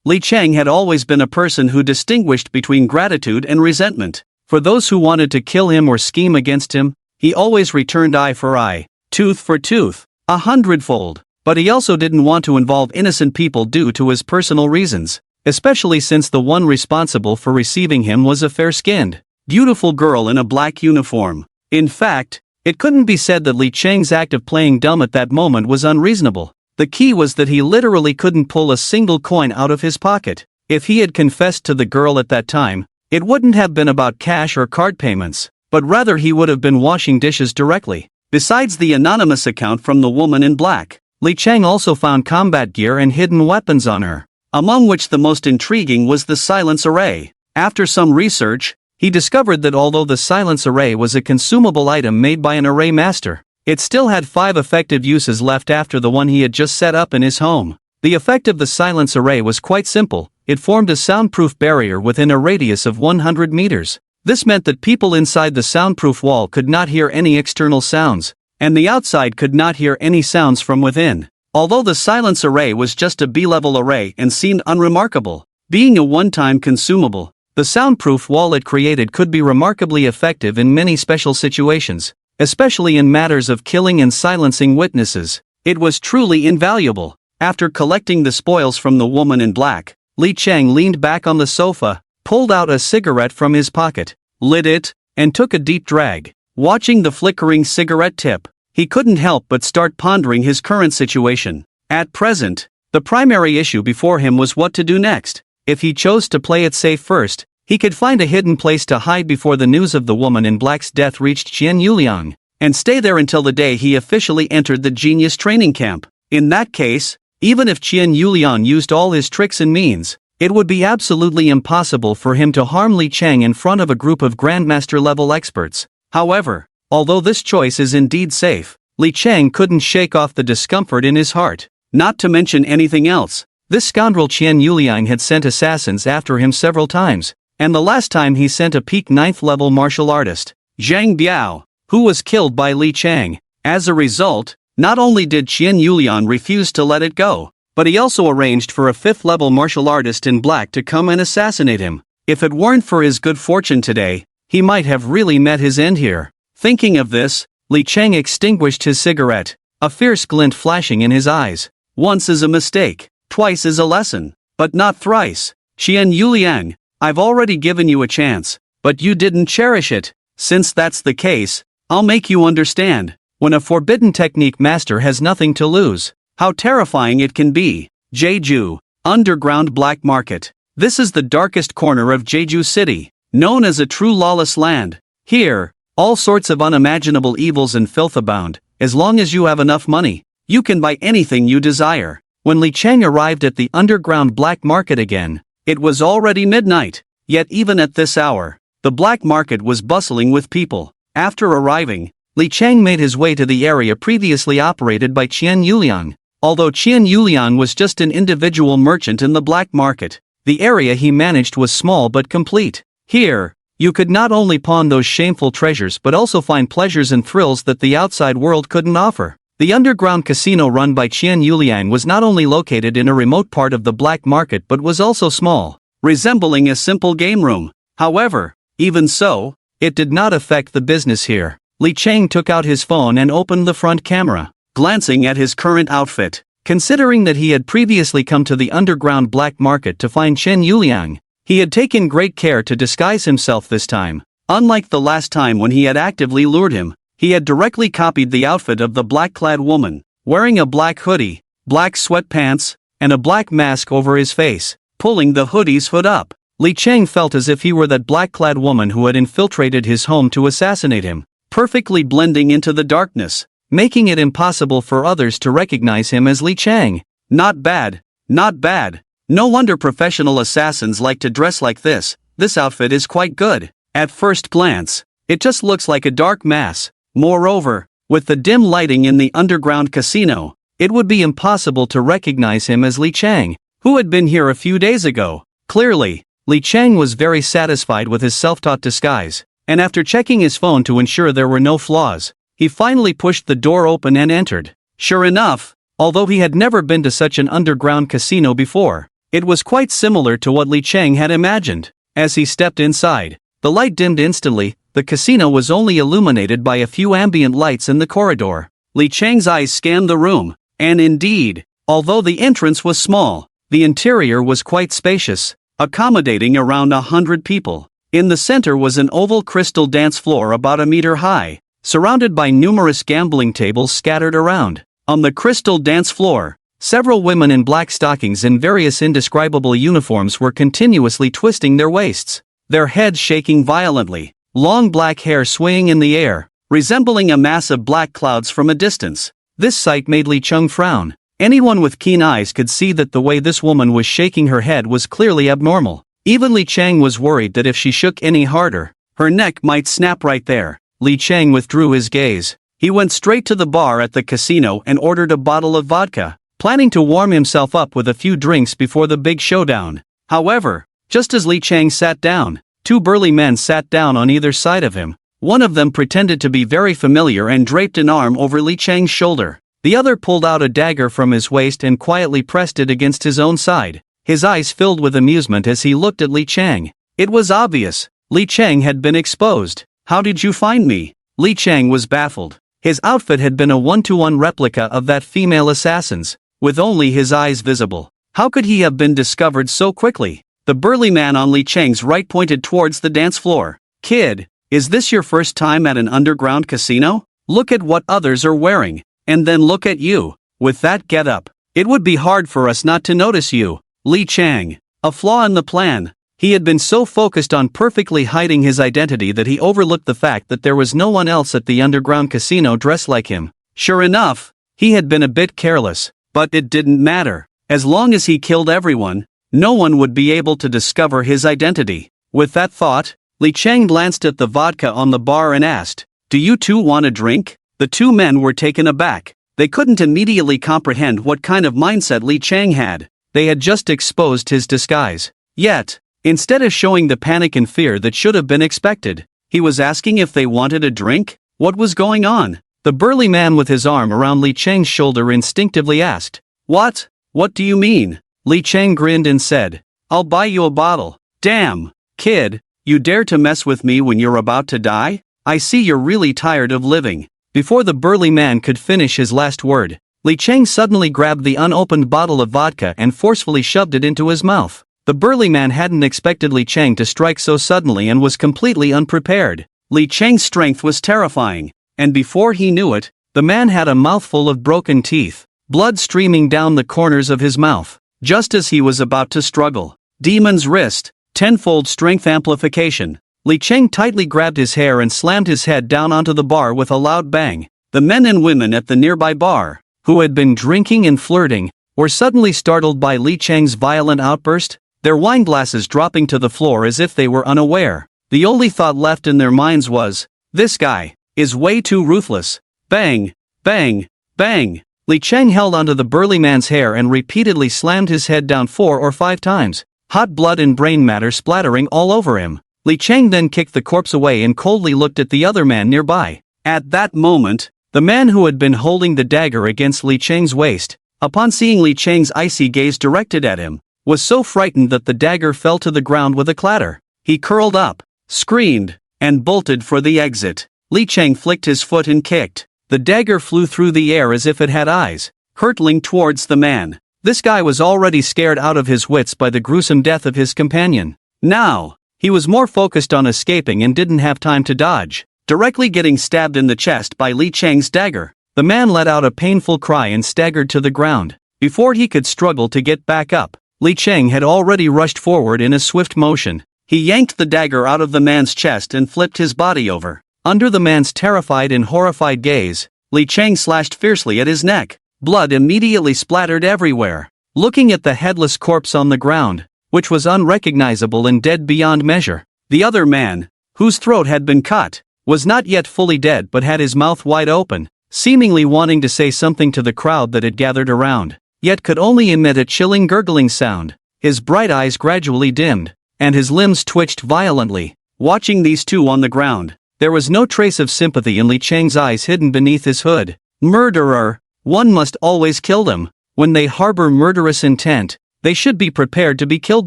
Li Chang had always been a person who distinguished between gratitude and resentment. For those who wanted to kill him or scheme against him, he always returned eye for eye, tooth for tooth, 100-fold. But he also didn't want to involve innocent people due to his personal reasons, especially since the one responsible for receiving him was a fair-skinned, beautiful girl in a black uniform. In fact, It couldn't be said that Li Cheng's act of playing dumb at that moment was unreasonable. The key was that he literally couldn't pull a single coin out of his pocket. If he had confessed to the girl at that time, it wouldn't have been about cash or card payments, but rather he would have been washing dishes directly. Besides the anonymous account from the woman in black, Li Cheng also found combat gear and hidden weapons on her, among which the most intriguing was the silence array. After some research, he discovered that although the silence array was a consumable item made by an array master, it still had 5 effective uses left after the one he had just set up in his home. The effect of the silence array was quite simple. It formed a soundproof barrier within a radius of 100 meters. This meant that people inside the soundproof wall could not hear any external sounds, and the outside could not hear any sounds from within. Although the silence array was just a B-level array and seemed unremarkable, being a one-time consumable, the soundproof wall it created could be remarkably effective in many special situations, especially in matters of killing and silencing witnesses. It was truly invaluable. After collecting the spoils from the woman in black, Li Cheng leaned back on the sofa, pulled out a cigarette from his pocket, lit it, and took a deep drag. Watching the flickering cigarette tip, he couldn't help but start pondering his current situation. At present, the primary issue before him was what to do next. If he chose to play it safe first, he could find a hidden place to hide before the news of the woman in black's death reached Qian Yuliang, and stay there until the day he officially entered the genius training camp. In that case, even if Qian Yuliang used all his tricks and means, it would be absolutely impossible for him to harm Li Cheng in front of a group of Grandmaster-level experts. However, although this choice is indeed safe, Li Cheng couldn't shake off the discomfort in his heart. Not to mention anything else, this scoundrel Qian Yuliang had sent assassins after him several times, and the last time he sent a peak 9th level martial artist, Zhang Biao, who was killed by Li Cheng. As a result, not only did Qian Yuliang refuse to let it go, but he also arranged for a 5th level martial artist in black to come and assassinate him. If it weren't for his good fortune today, he might have really met his end here. Thinking of this, Li Cheng extinguished his cigarette, a fierce glint flashing in his eyes. Once is a mistake, twice is a lesson, but not thrice. Qian Yuliang, I've already given you a chance, but you didn't cherish it. Since that's the case, I'll make you understand. When a forbidden technique master has nothing to lose, how terrifying it can be. Jeju, underground black market. This is the darkest corner of Jeju City, known as a true lawless land. Here, all sorts of unimaginable evils and filth abound. As long as you have enough money, you can buy anything you desire. When Li Cheng arrived at the underground black market again, it was already midnight. Yet even at this hour, the black market was bustling with people. After arriving, Li Cheng made his way to the area previously operated by Qian Yuliang. Although Qian Yuliang was just an individual merchant in the black market, the area he managed was small but complete. Here, you could not only pawn those shameful treasures but also find pleasures and thrills that the outside world couldn't offer. The underground casino run by Qian Yuliang was not only located in a remote part of the black market but was also small, resembling a simple game room. However, even so, it did not affect the business here. Li Cheng took out his phone and opened the front camera, glancing at his current outfit. Considering that he had previously come to the underground black market to find Qian Yuliang, he had taken great care to disguise himself this time. Unlike the last time when he had actively lured him, he had directly copied the outfit of the black-clad woman, wearing a black hoodie, black sweatpants, and a black mask over his face. Pulling the hoodie's hood up, Li Cheng felt as if he were that black-clad woman who had infiltrated his home to assassinate him, perfectly blending into the darkness, making it impossible for others to recognize him as Li Cheng. Not bad, not bad. No wonder professional assassins like to dress like this. This outfit is quite good. At first glance, it just looks like a dark mass. Moreover, with the dim lighting in the underground casino, it would be impossible to recognize him as Li Cheng, who had been here a few days ago. Clearly, Li Cheng was very satisfied with his self-taught disguise, and after checking his phone to ensure there were no flaws, he finally pushed the door open and entered. Sure enough, although he had never been to such an underground casino before, it was quite similar to what Li Cheng had imagined. As he stepped inside, the light dimmed instantly. The casino was only illuminated by a few ambient lights in the corridor. Li Cheng's eyes scanned the room, and indeed, although the entrance was small, the interior was quite spacious, accommodating around 100 people. In the center was an oval crystal dance floor about a meter high. surrounded by numerous gambling tables scattered around. On the crystal dance floor, several women in black stockings in various indescribable uniforms were continuously twisting their waists, their heads shaking violently, long black hair swaying in the air, resembling a mass of black clouds from a distance. This sight made Li Cheng frown. Anyone with keen eyes could see that the way this woman was shaking her head was clearly abnormal. Even Li Cheng was worried that if she shook any harder, her neck might snap right there. Li Cheng withdrew his gaze. He went straight to the bar at the casino and ordered a bottle of vodka, planning to warm himself up with a few drinks before the big showdown. However, just as Li Cheng sat down, two burly men sat down on either side of him. One of them pretended to be very familiar and draped an arm over Li Cheng's shoulder. The other pulled out a dagger from his waist and quietly pressed it against his own side. His eyes filled with amusement as he looked at Li Cheng. It was obvious. Li Cheng had been exposed. "How did you find me?" Li Cheng was baffled. His outfit had been a one-to-one replica of that female assassin's, with only his eyes visible. How could he have been discovered so quickly? The burly man on Li Cheng's right pointed towards the dance floor. "Kid, is this your first time at an underground casino? Look at what others are wearing. And then look at you, with that getup. It would be hard for us not to notice you." Li Cheng. A flaw in the plan. He had been so focused on perfectly hiding his identity that he overlooked the fact that there was no one else at the underground casino dressed like him. Sure enough, he had been a bit careless, but it didn't matter. As long as he killed everyone, no one would be able to discover his identity. With that thought, Li Cheng glanced at the vodka on the bar and asked, "Do you two want a drink?" The two men were taken aback. They couldn't immediately comprehend what kind of mindset Li Cheng had. They had just exposed his disguise. Yet, instead of showing the panic and fear that should have been expected, he was asking if they wanted a drink? What was going on? The burly man with his arm around Li Cheng's shoulder instinctively asked, "What? What do you mean?" Li Cheng grinned and said, "I'll buy you a bottle." "Damn, kid, you dare to mess with me when you're about to die? I see you're really tired of living." Before the burly man could finish his last word, Li Cheng suddenly grabbed the unopened bottle of vodka and forcefully shoved it into his mouth. The burly man hadn't expected Li Cheng to strike so suddenly and was completely unprepared. Li Cheng's strength was terrifying, and before he knew it, the man had a mouthful of broken teeth, blood streaming down the corners of his mouth. Just as he was about to struggle, Demon's wrist, tenfold strength amplification. Li Cheng tightly grabbed his hair and slammed his head down onto the bar with a loud bang. The men and women at the nearby bar, who had been drinking and flirting, were suddenly startled by Li Cheng's violent outburst, their wine glasses dropping to the floor as if they were unaware. The only thought left in their minds was, "This guy is way too ruthless." Bang, bang, bang. Li Cheng held onto the burly man's hair and repeatedly slammed his head down 4 or 5 times, hot blood and brain matter splattering all over him. Li Cheng then kicked the corpse away and coldly looked at the other man nearby. At that moment, the man who had been holding the dagger against Li Cheng's waist, upon seeing Li Cheng's icy gaze directed at him, was so frightened that the dagger fell to the ground with a clatter. He curled up, screamed, and bolted for the exit. Li Cheng flicked his foot and kicked. The dagger flew through the air as if it had eyes, hurtling towards the man. This guy was already scared out of his wits by the gruesome death of his companion. Now, he was more focused on escaping and didn't have time to dodge. Directly getting stabbed in the chest by Li Cheng's dagger, the man let out a painful cry and staggered to the ground. Before he could struggle to get back up, Li Cheng had already rushed forward in a swift motion. He yanked the dagger out of the man's chest and flipped his body over. Under the man's terrified and horrified gaze, Li Cheng slashed fiercely at his neck. Blood immediately splattered everywhere. Looking at the headless corpse on the ground, which was unrecognizable and dead beyond measure, the other man, whose throat had been cut, was not yet fully dead but had his mouth wide open, seemingly wanting to say something to the crowd that had gathered around, yet could only emit a chilling gurgling sound. His bright eyes gradually dimmed, and his limbs twitched violently. Watching these two on the ground, there was no trace of sympathy in Li Cheng's eyes hidden beneath his hood. Murderer! One must always kill them. When they harbor murderous intent, they should be prepared to be killed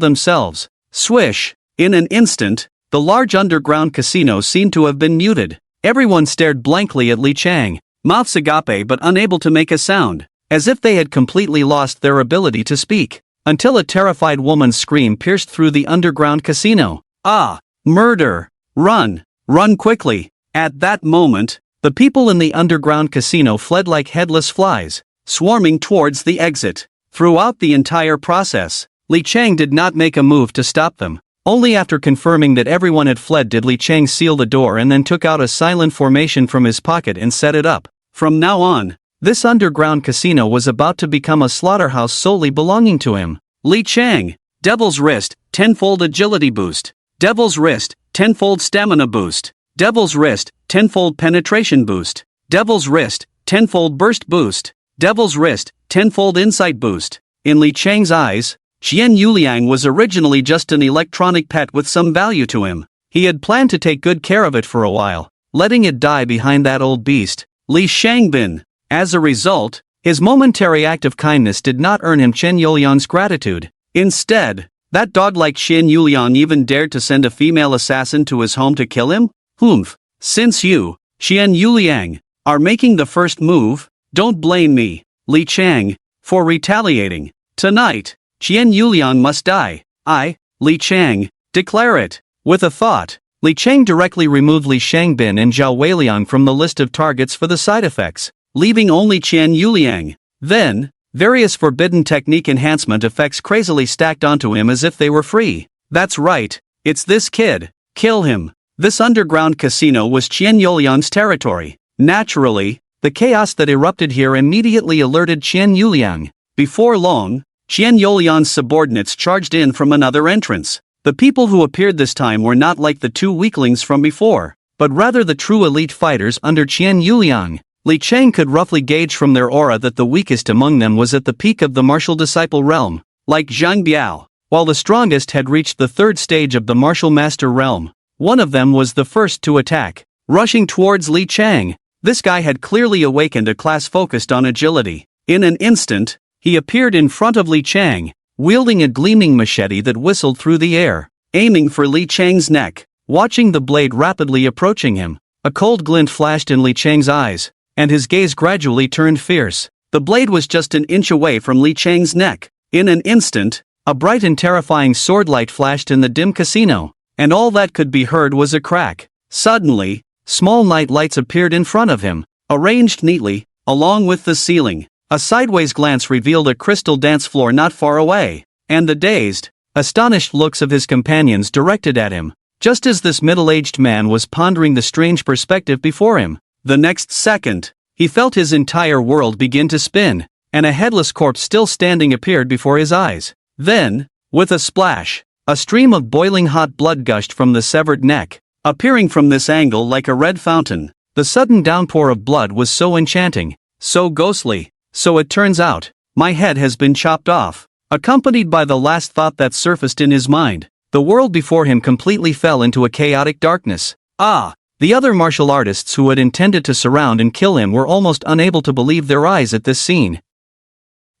themselves. Swish! In an instant, the large underground casino seemed to have been muted. Everyone stared blankly at Li Cheng, mouths agape but unable to make a sound, as if they had completely lost their ability to speak, until a terrified woman's scream pierced through the underground casino. "Ah! Murder! Run! Run quickly!" At that moment, The people in the underground casino fled like headless flies, swarming towards the exit. Throughout the entire process, Li Chang did not make a move to stop them. Only after confirming that everyone had fled did Li Chang seal the door and then took out a silent formation from his pocket and set it up. From now on, this underground casino was about to become a slaughterhouse solely belonging to him. Li Chang, Devil's Wrist, tenfold agility boost. Devil's Wrist, tenfold stamina boost. Devil's Wrist, tenfold penetration boost. Devil's Wrist, tenfold burst boost. Devil's Wrist, tenfold insight boost. In Li Chang's eyes, Qian Yuliang was originally just an electronic pet with some value to him. He had planned to take good care of it for a while, letting it die behind that old beast, Li Shangbin. As a result, his momentary act of kindness did not earn him Qian Yuliang's gratitude. Instead, that dog-like Qian Yuliang even dared to send a female assassin to his home to kill him? Humph. Since you, Qian Yuliang, are making the first move, don't blame me, Li Chang, for retaliating. Tonight, Qian Yuliang must die. I, Li Chang, declare it. With a thought, Li Chang directly removed Li Shangbin and Zhao Weiliang from the list of targets for the side effects, leaving only Qian Yuliang. Then, various forbidden technique enhancement effects crazily stacked onto him as if they were free. That's right, it's this kid. Kill him. This underground casino was Qian Yuliang's territory. Naturally, the chaos that erupted here immediately alerted Qian Yuliang. Before long, Qian Yuliang's subordinates charged in from another entrance. The people who appeared this time were not like the two weaklings from before, but rather the true elite fighters under Qian Yuliang. Li Chang could roughly gauge from their aura that the weakest among them was at the peak of the martial disciple realm, like Zhang Biao, while the strongest had reached the third stage of the martial master realm. One of them was the first to attack, rushing towards Li Chang. This guy had clearly awakened a class focused on agility. In an instant, he appeared in front of Li Chang, wielding a gleaming machete that whistled through the air, aiming for Li Chang's neck. Watching the blade rapidly approaching him, a cold glint flashed in Li Chang's eyes, and his gaze gradually turned fierce. The blade was just an inch away from Li Chang's neck. In an instant, a bright and terrifying sword light flashed in the dim casino, and all that could be heard was a crack. Suddenly, small night lights appeared in front of him, arranged neatly, along with the ceiling. A sideways glance revealed a crystal dance floor not far away, and the dazed, astonished looks of his companions directed at him, just as this middle-aged man was pondering the strange perspective before him. The next second, he felt his entire world begin to spin, and a headless corpse still standing appeared before his eyes. Then, with a splash, a stream of boiling hot blood gushed from the severed neck, appearing from this angle like a red fountain. The sudden downpour of blood was so enchanting, so ghostly. So it turns out, my head has been chopped off. Accompanied by the last thought that surfaced in his mind, the world before him completely fell into a chaotic darkness. The other martial artists who had intended to surround and kill him were almost unable to believe their eyes at this scene.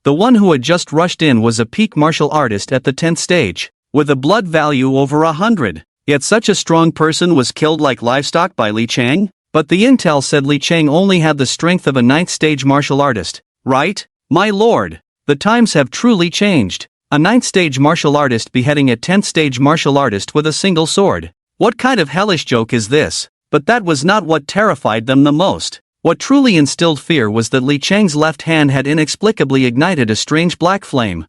The one who had just rushed in was a peak martial artist at the 10th stage, with a blood value over 100. Yet such a strong person was killed like livestock by Li Chang? But the intel said Li Chang only had the strength of a 9th stage martial artist. Right, my lord? The times have truly changed. A 9th stage martial artist beheading a 10th stage martial artist with a single sword. What kind of hellish joke is this? But that was not what terrified them the most. What truly instilled fear was that Li Chang's left hand had inexplicably ignited a strange black flame.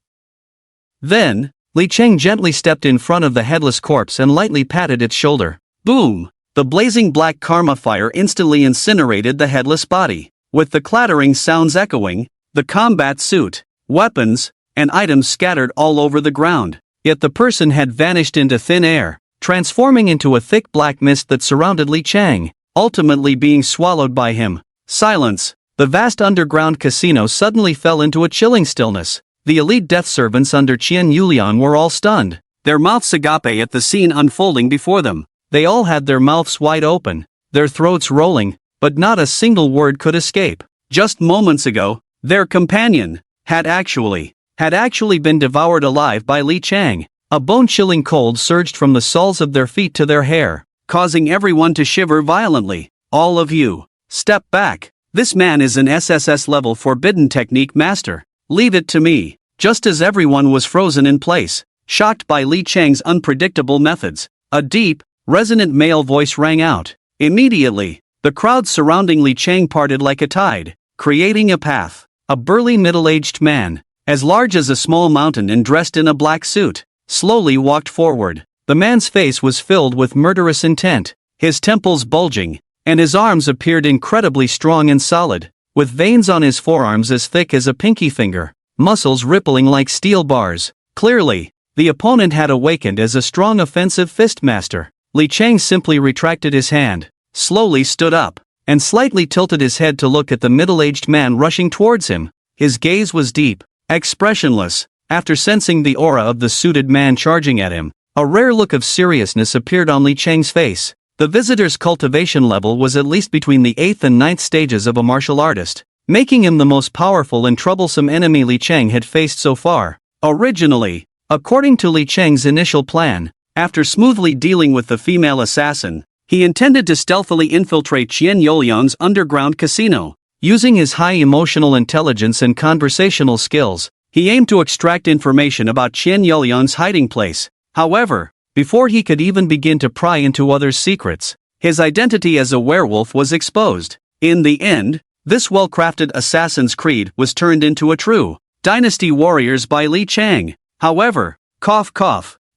Then, Li Chang gently stepped in front of the headless corpse and lightly patted its shoulder. Boom! The blazing black karma fire instantly incinerated the headless body. With the clattering sounds echoing, the combat suit, weapons, and items scattered all over the ground. Yet the person had vanished into thin air, transforming into a thick black mist that surrounded Li Chang, ultimately being swallowed by him. Silence. The vast underground casino suddenly fell into a chilling stillness. The elite death servants under Qian Yuliang were all stunned, their mouths agape at the scene unfolding before them. They all had their mouths wide open, their throats rolling, but not a single word could escape. Just moments ago, their companion had actually been devoured alive by Li Chang. A bone-chilling cold surged from the soles of their feet to their hair, causing everyone to shiver violently. All of you, step back. This man is an SSS-level forbidden technique master. Leave it to me. Just as everyone was frozen in place, shocked by Li Chang's unpredictable methods, a deep, resonant male voice rang out. Immediately, The crowd surrounding Li Chang parted like a tide, creating a path. A burly middle-aged man, as large as a small mountain and dressed in a black suit, slowly walked forward. The man's face was filled with murderous intent, his temples bulging, and his arms appeared incredibly strong and solid, with veins on his forearms as thick as a pinky finger, muscles rippling like steel bars. Clearly, the opponent had awakened as a strong offensive fist master. Li Chang simply retracted his hand, slowly stood up, and slightly tilted his head to look at the middle-aged man rushing towards him. His gaze was deep, expressionless. After sensing the aura of the suited man charging at him, a rare look of seriousness appeared on Li Chang's face. The visitor's cultivation level was at least between the 8th and 9th stages of a martial artist, making him the most powerful and troublesome enemy Li Chang had faced so far. Originally, according to Li Chang's initial plan, after smoothly dealing with the female assassin, he intended to stealthily infiltrate Qian Youliang's underground casino. Using his high emotional intelligence and conversational skills, he aimed to extract information about Qian Youliang's hiding place. However, before he could even begin to pry into others' secrets, his identity as a werewolf was exposed. In the end, this well-crafted assassin's creed was turned into a true Dynasty Warriors by Li Chang. However,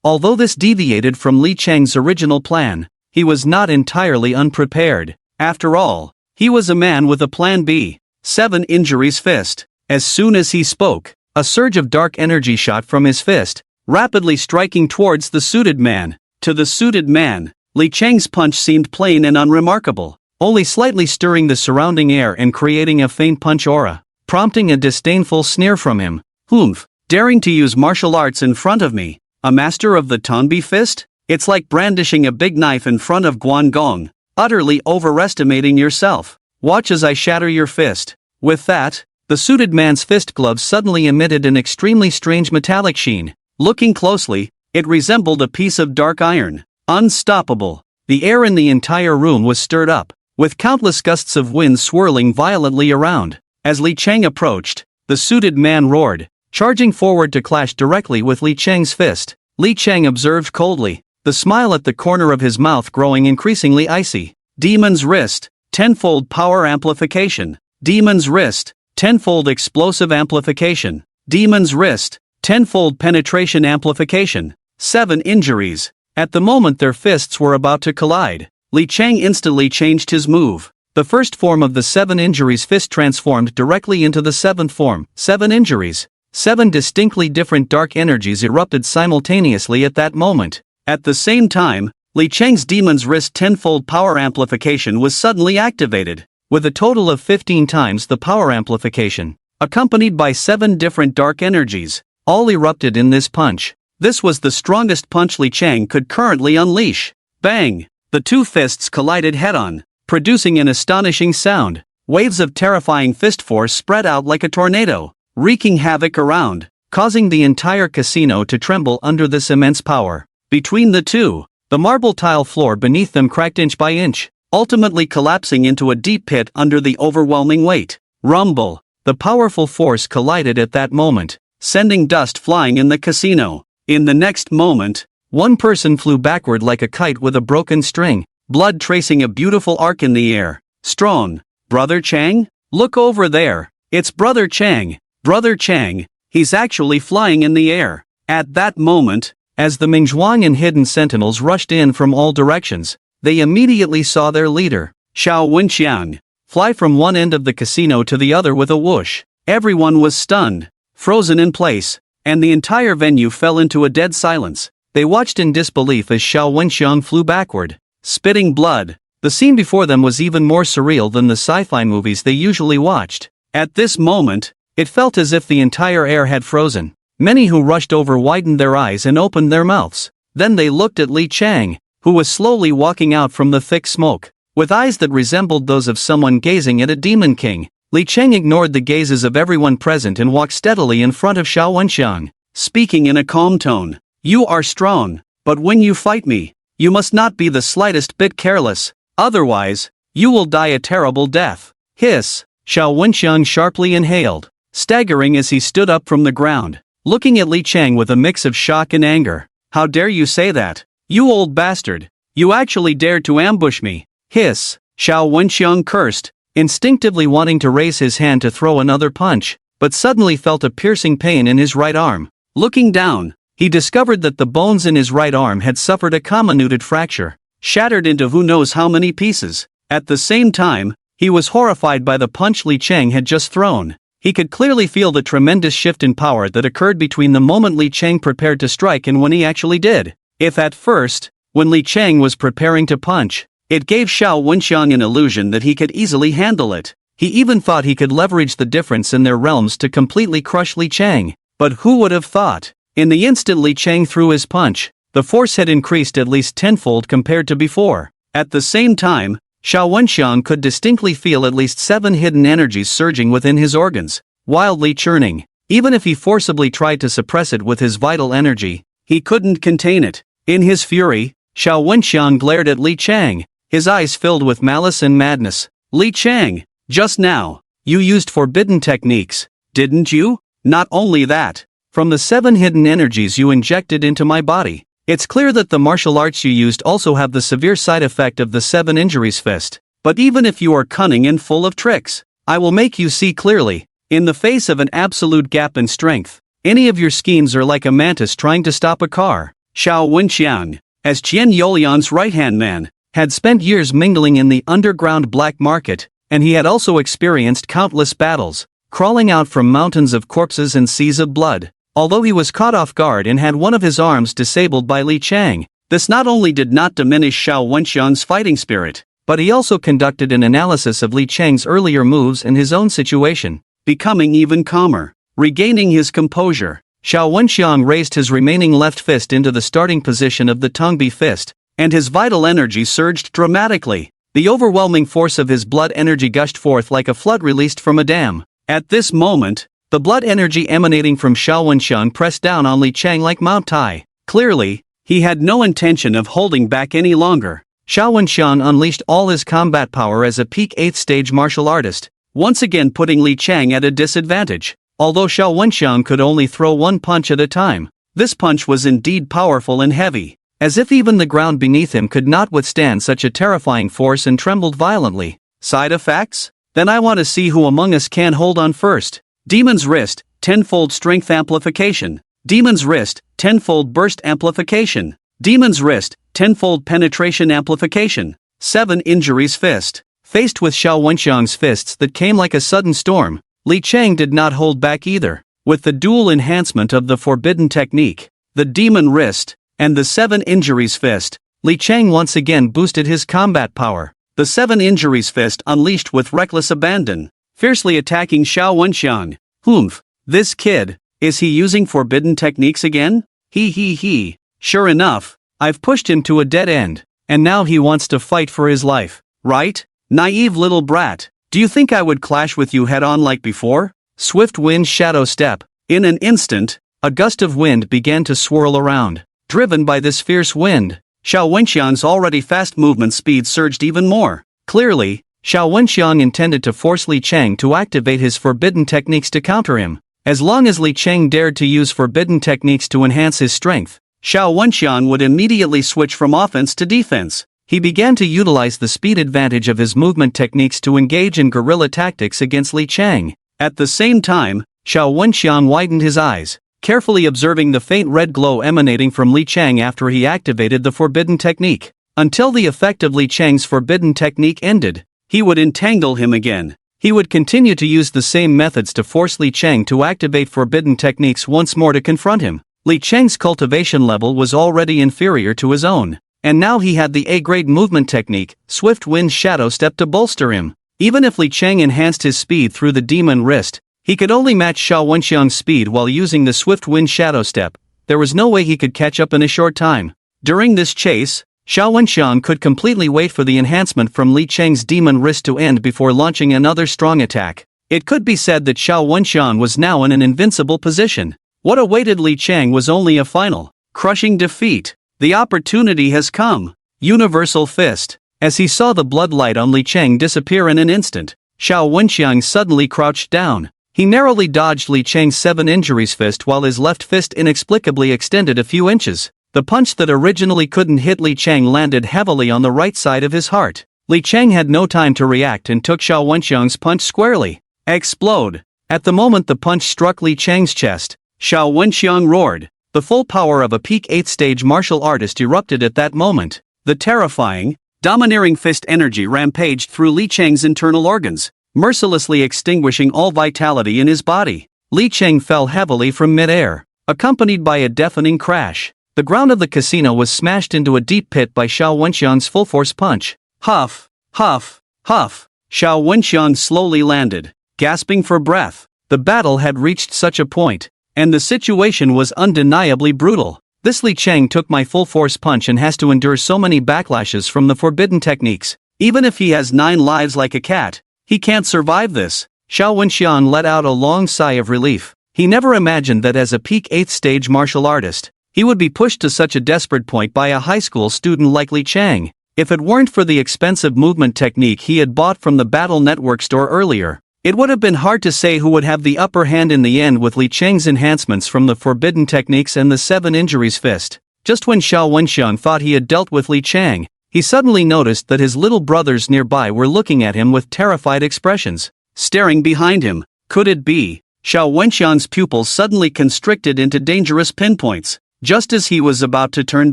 although this deviated from Li Chang's original plan, he was not entirely unprepared. After all, he was a man with a plan B. 7 Injuries Fist. As soon as he spoke, a surge of dark energy shot from his fist, rapidly striking towards the suited man. To the suited man, Li Chang's punch seemed plain and unremarkable, only slightly stirring the surrounding air and creating a faint punch aura, prompting a disdainful sneer from him. "Humph, daring to use martial arts in front of me, a master of the Tonbi fist? It's like brandishing a big knife in front of Guangong, utterly overestimating yourself. Watch as I shatter your fist." With that, the suited man's fist gloves suddenly emitted an extremely strange metallic sheen. Looking closely, it resembled a piece of dark iron. Unstoppable. The air in the entire room was stirred up, with countless gusts of wind swirling violently around. As Li Chang approached, the suited man roared, charging forward to clash directly with Li Chang's fist. Li Chang observed coldly, the smile at the corner of his mouth growing increasingly icy. Demon's Wrist, tenfold power amplification. Demon's Wrist, tenfold explosive amplification. Demon's Wrist, tenfold penetration amplification. 7 Injuries. At the moment their fists were about to collide, Li Chang instantly changed his move. The first form of the 7 Injuries fist transformed directly into the 7th form, 7 Injuries. 7 distinctly different dark energies erupted simultaneously at that moment. At the same time, Li Chang's Demon's Wrist tenfold power amplification was suddenly activated, with a total of 15 times the power amplification, accompanied by 7 different dark energies, all erupted in this punch. This was the strongest punch Li Chang could currently unleash. Bang! The two fists collided head-on, producing an astonishing sound. Waves of terrifying fist force spread out like a tornado, wreaking havoc around, causing the entire casino to tremble under this immense power. Between the two, the marble tile floor beneath them cracked inch by inch, ultimately collapsing into a deep pit under the overwhelming weight. Rumble! The powerful force collided at that moment, sending dust flying in the casino. In the next moment, one person flew backward like a kite with a broken string, blood tracing a beautiful arc in the air. Strong. Brother Chang? Look over there. It's Brother Chang. Brother Chang. He's actually flying in the air. At that moment, as the Mingzhuang and hidden sentinels rushed in from all directions, they immediately saw their leader, Xiao Wenxiang, fly from one end of the casino to the other with a whoosh. Everyone was stunned, frozen in place, and the entire venue fell into a dead silence. They watched in disbelief as Xiao Wenxiang flew backward, spitting blood. The scene before them was even more surreal than the sci-fi movies they usually watched. At this moment, it felt as if the entire air had frozen. Many who rushed over widened their eyes and opened their mouths. Then they looked at Li Chang, who was slowly walking out from the thick smoke. With eyes that resembled those of someone gazing at a demon king, Li Chang ignored the gazes of everyone present and walked steadily in front of Xiao Wenxiang, speaking in a calm tone. "You are strong, but when you fight me, you must not be the slightest bit careless, otherwise, you will die a terrible death." Hiss! Xiao Wenxiang sharply inhaled, staggering as he stood up from the ground, looking at Li Chang with a mix of shock and anger. "How dare you say that? You old bastard! You actually dared to ambush me!" Hiss! Xiao Wenxiang cursed, instinctively wanting to raise his hand to throw another punch, but suddenly felt a piercing pain in his right arm. Looking down, he discovered that the bones in his right arm had suffered a comminuted fracture, shattered into who knows how many pieces. At the same time, he was horrified by the punch Li Chang had just thrown. He could clearly feel the tremendous shift in power that occurred between the moment Li Chang prepared to strike and when he actually did. If at first, when Li Chang was preparing to punch, it gave Xiao Wenxiang an illusion that he could easily handle it. He even thought he could leverage the difference in their realms to completely crush Li Chang. But who would have thought? In the instant Li Chang threw his punch, the force had increased at least tenfold compared to before. At the same time, Xiao Wenxiang could distinctly feel at least 7 hidden energies surging within his organs, wildly churning. Even if he forcibly tried to suppress it with his vital energy, he couldn't contain it. In his fury, Xiao Wenxiang glared at Li Chang, his eyes filled with malice and madness. Li Chang, just now, you used forbidden techniques, didn't you? Not only that, from the 7 hidden energies you injected into my body, it's clear that the martial arts you used also have the severe side effect of the 7 injuries fist. But even if you are cunning and full of tricks, I will make you see clearly. In the face of an absolute gap in strength, any of your schemes are like a mantis trying to stop a car. Xiao Wenxiang, as Qian Youlian's right-hand man, had spent years mingling in the underground black market, and he had also experienced countless battles, crawling out from mountains of corpses and seas of blood. Although he was caught off guard and had one of his arms disabled by Li Chang, this not only did not diminish Xiao Wenxiang's fighting spirit, but he also conducted an analysis of Li Chang's earlier moves and his own situation. Becoming even calmer, regaining his composure, Xiao Wenxiang raised his remaining left fist into the starting position of the Tongbi fist, and his vital energy surged dramatically. The overwhelming force of his blood energy gushed forth like a flood released from a dam. At this moment, the blood energy emanating from Xiao Wenxiang pressed down on Li Chang like Mount Tai. Clearly, he had no intention of holding back any longer. Xiao Wenxiang unleashed all his combat power as a peak 8th stage martial artist, once again putting Li Chang at a disadvantage. Although Xiao Wenxiang could only throw one punch at a time, this punch was indeed powerful and heavy, as if even the ground beneath him could not withstand such a terrifying force and trembled violently. Side effects? Then I want to see who among us can hold on first. Demon's Wrist, tenfold strength amplification. Demon's Wrist, tenfold burst amplification. Demon's Wrist, tenfold penetration amplification. 7 injuries fist. Faced with Xiao Wenxiang's fists that came like a sudden storm, Li Chang did not hold back either. With the dual enhancement of the forbidden technique, the Demon Wrist, and the 7 injuries fist, Li Chang once again boosted his combat power. The 7 injuries fist unleashed with reckless abandon, fiercely attacking Xiao Wenxiang. Humph, this kid, is he using forbidden techniques again? He. Sure enough, I've pushed him to a dead end, and now he wants to fight for his life, right? Naive little brat, do you think I would clash with you head-on like before? Swift wind shadow step. In an instant, a gust of wind began to swirl around. Driven by this fierce wind, Xiao Wenxiang's already fast movement speed surged even more. Clearly, Xiao Wenxiang intended to force Li Chang to activate his forbidden techniques to counter him. As long as Li Chang dared to use forbidden techniques to enhance his strength, Xiao Wenxiang would immediately switch from offense to defense. He began to utilize the speed advantage of his movement techniques to engage in guerrilla tactics against Li Chang. At the same time, Xiao Wenxiang widened his eyes, carefully observing the faint red glow emanating from Li Chang after he activated the forbidden technique. Until the effect of Li Chang's forbidden technique ended, he would entangle him again. He would continue to use the same methods to force Li Chang to activate forbidden techniques once more to confront him. Li Chang's cultivation level was already inferior to his own, and now he had the A-grade movement technique, Swift Wind Shadow Step, to bolster him. Even if Li Chang enhanced his speed through the Demon Wrist, he could only match Xiao Wenxiang's speed while using the Swift Wind Shadow Step. There was no way he could catch up in a short time. During this chase, Xiao Wenxiang could completely wait for the enhancement from Li Chang's Demon Wrist to end before launching another strong attack. It could be said that Xiao Wenxiang was now in an invincible position. What awaited Li Chang was only a final, crushing defeat. The opportunity has come. Universal Fist. As he saw the bloodlight on Li Chang disappear in an instant, Xiao Wenxiang suddenly crouched down. He narrowly dodged Li Chang's 7 injuries fist while his left fist inexplicably extended a few inches. The punch that originally couldn't hit Li Chang landed heavily on the right side of his heart. Li Chang had no time to react and took Xiao Wenxiang's punch squarely. Explode! At the moment the punch struck Li Chang's chest, Xiao Wenxiang roared. The full power of a peak 8th stage martial artist erupted at that moment. The terrifying, domineering fist energy rampaged through Li Chang's internal organs, mercilessly extinguishing all vitality in his body. Li Chang fell heavily from mid-air, accompanied by a deafening crash. The ground of the casino was smashed into a deep pit by Xiao Wenxiang's full-force punch. Huff, huff, huff. Xiao Wenxiang slowly landed, gasping for breath. The battle had reached such a point, and the situation was undeniably brutal. This Li Chang took my full-force punch and has to endure so many backlashes from the forbidden techniques. Even if he has 9 lives like a cat, he can't survive this. Xiao Wenxiang let out a long sigh of relief. He never imagined that as a peak 8th stage martial artist, he would be pushed to such a desperate point by a high school student like Li Chang. If it weren't for the expensive movement technique he had bought from the Battle Network store earlier, it would have been hard to say who would have the upper hand in the end with Li Chang's enhancements from the forbidden techniques and the 7 injuries fist. Just when Xiao Wenxiang thought he had dealt with Li Chang, he suddenly noticed that his little brothers nearby were looking at him with terrified expressions, staring behind him. Could it be? Xiao Wenxiang's pupils suddenly constricted into dangerous pinpoints, just as he was about to turn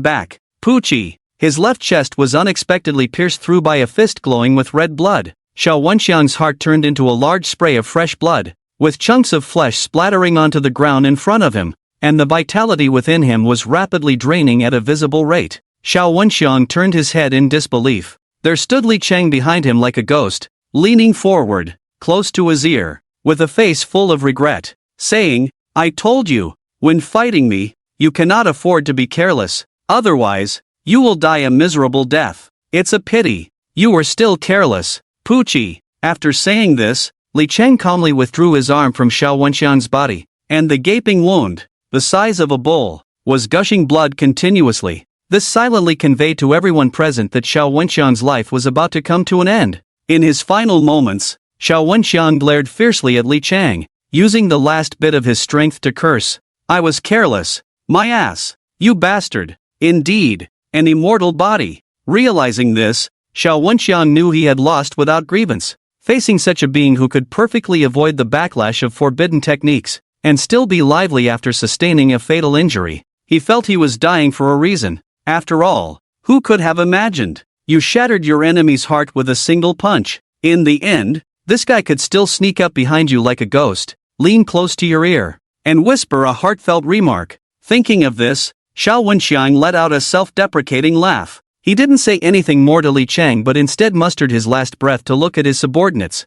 back. Poochie! His left chest was unexpectedly pierced through by a fist glowing with red blood. Xiao Wenxiang's heart turned into a large spray of fresh blood, with chunks of flesh splattering onto the ground in front of him, and the vitality within him was rapidly draining at a visible rate. Xiao Wenxiang turned his head in disbelief. There stood Li Chang behind him like a ghost, leaning forward, close to his ear, with a face full of regret, saying, "I told you, when fighting me, you cannot afford to be careless, otherwise, you will die a miserable death. It's a pity, you were still careless, Poochie." After saying this, Li Chang calmly withdrew his arm from Xiao Wenxiang's body, and the gaping wound, the size of a bull, was gushing blood continuously. This silently conveyed to everyone present that Xiao Wenxiang's life was about to come to an end. In his final moments, Xiao Wenxiang glared fiercely at Li Chang, using the last bit of his strength to curse. "I was careless. My ass. You bastard. Indeed, an immortal body." Realizing this, Xiao Wenxiang knew he had lost without grievance. Facing such a being who could perfectly avoid the backlash of forbidden techniques, and still be lively after sustaining a fatal injury, he felt he was dying for a reason. After all, who could have imagined? You shattered your enemy's heart with a single punch. In the end, this guy could still sneak up behind you like a ghost, lean close to your ear, and whisper a heartfelt remark. Thinking of this, Xiao Wenxiang let out a self-deprecating laugh. He didn't say anything more to Li Chang but instead mustered his last breath to look at his subordinates,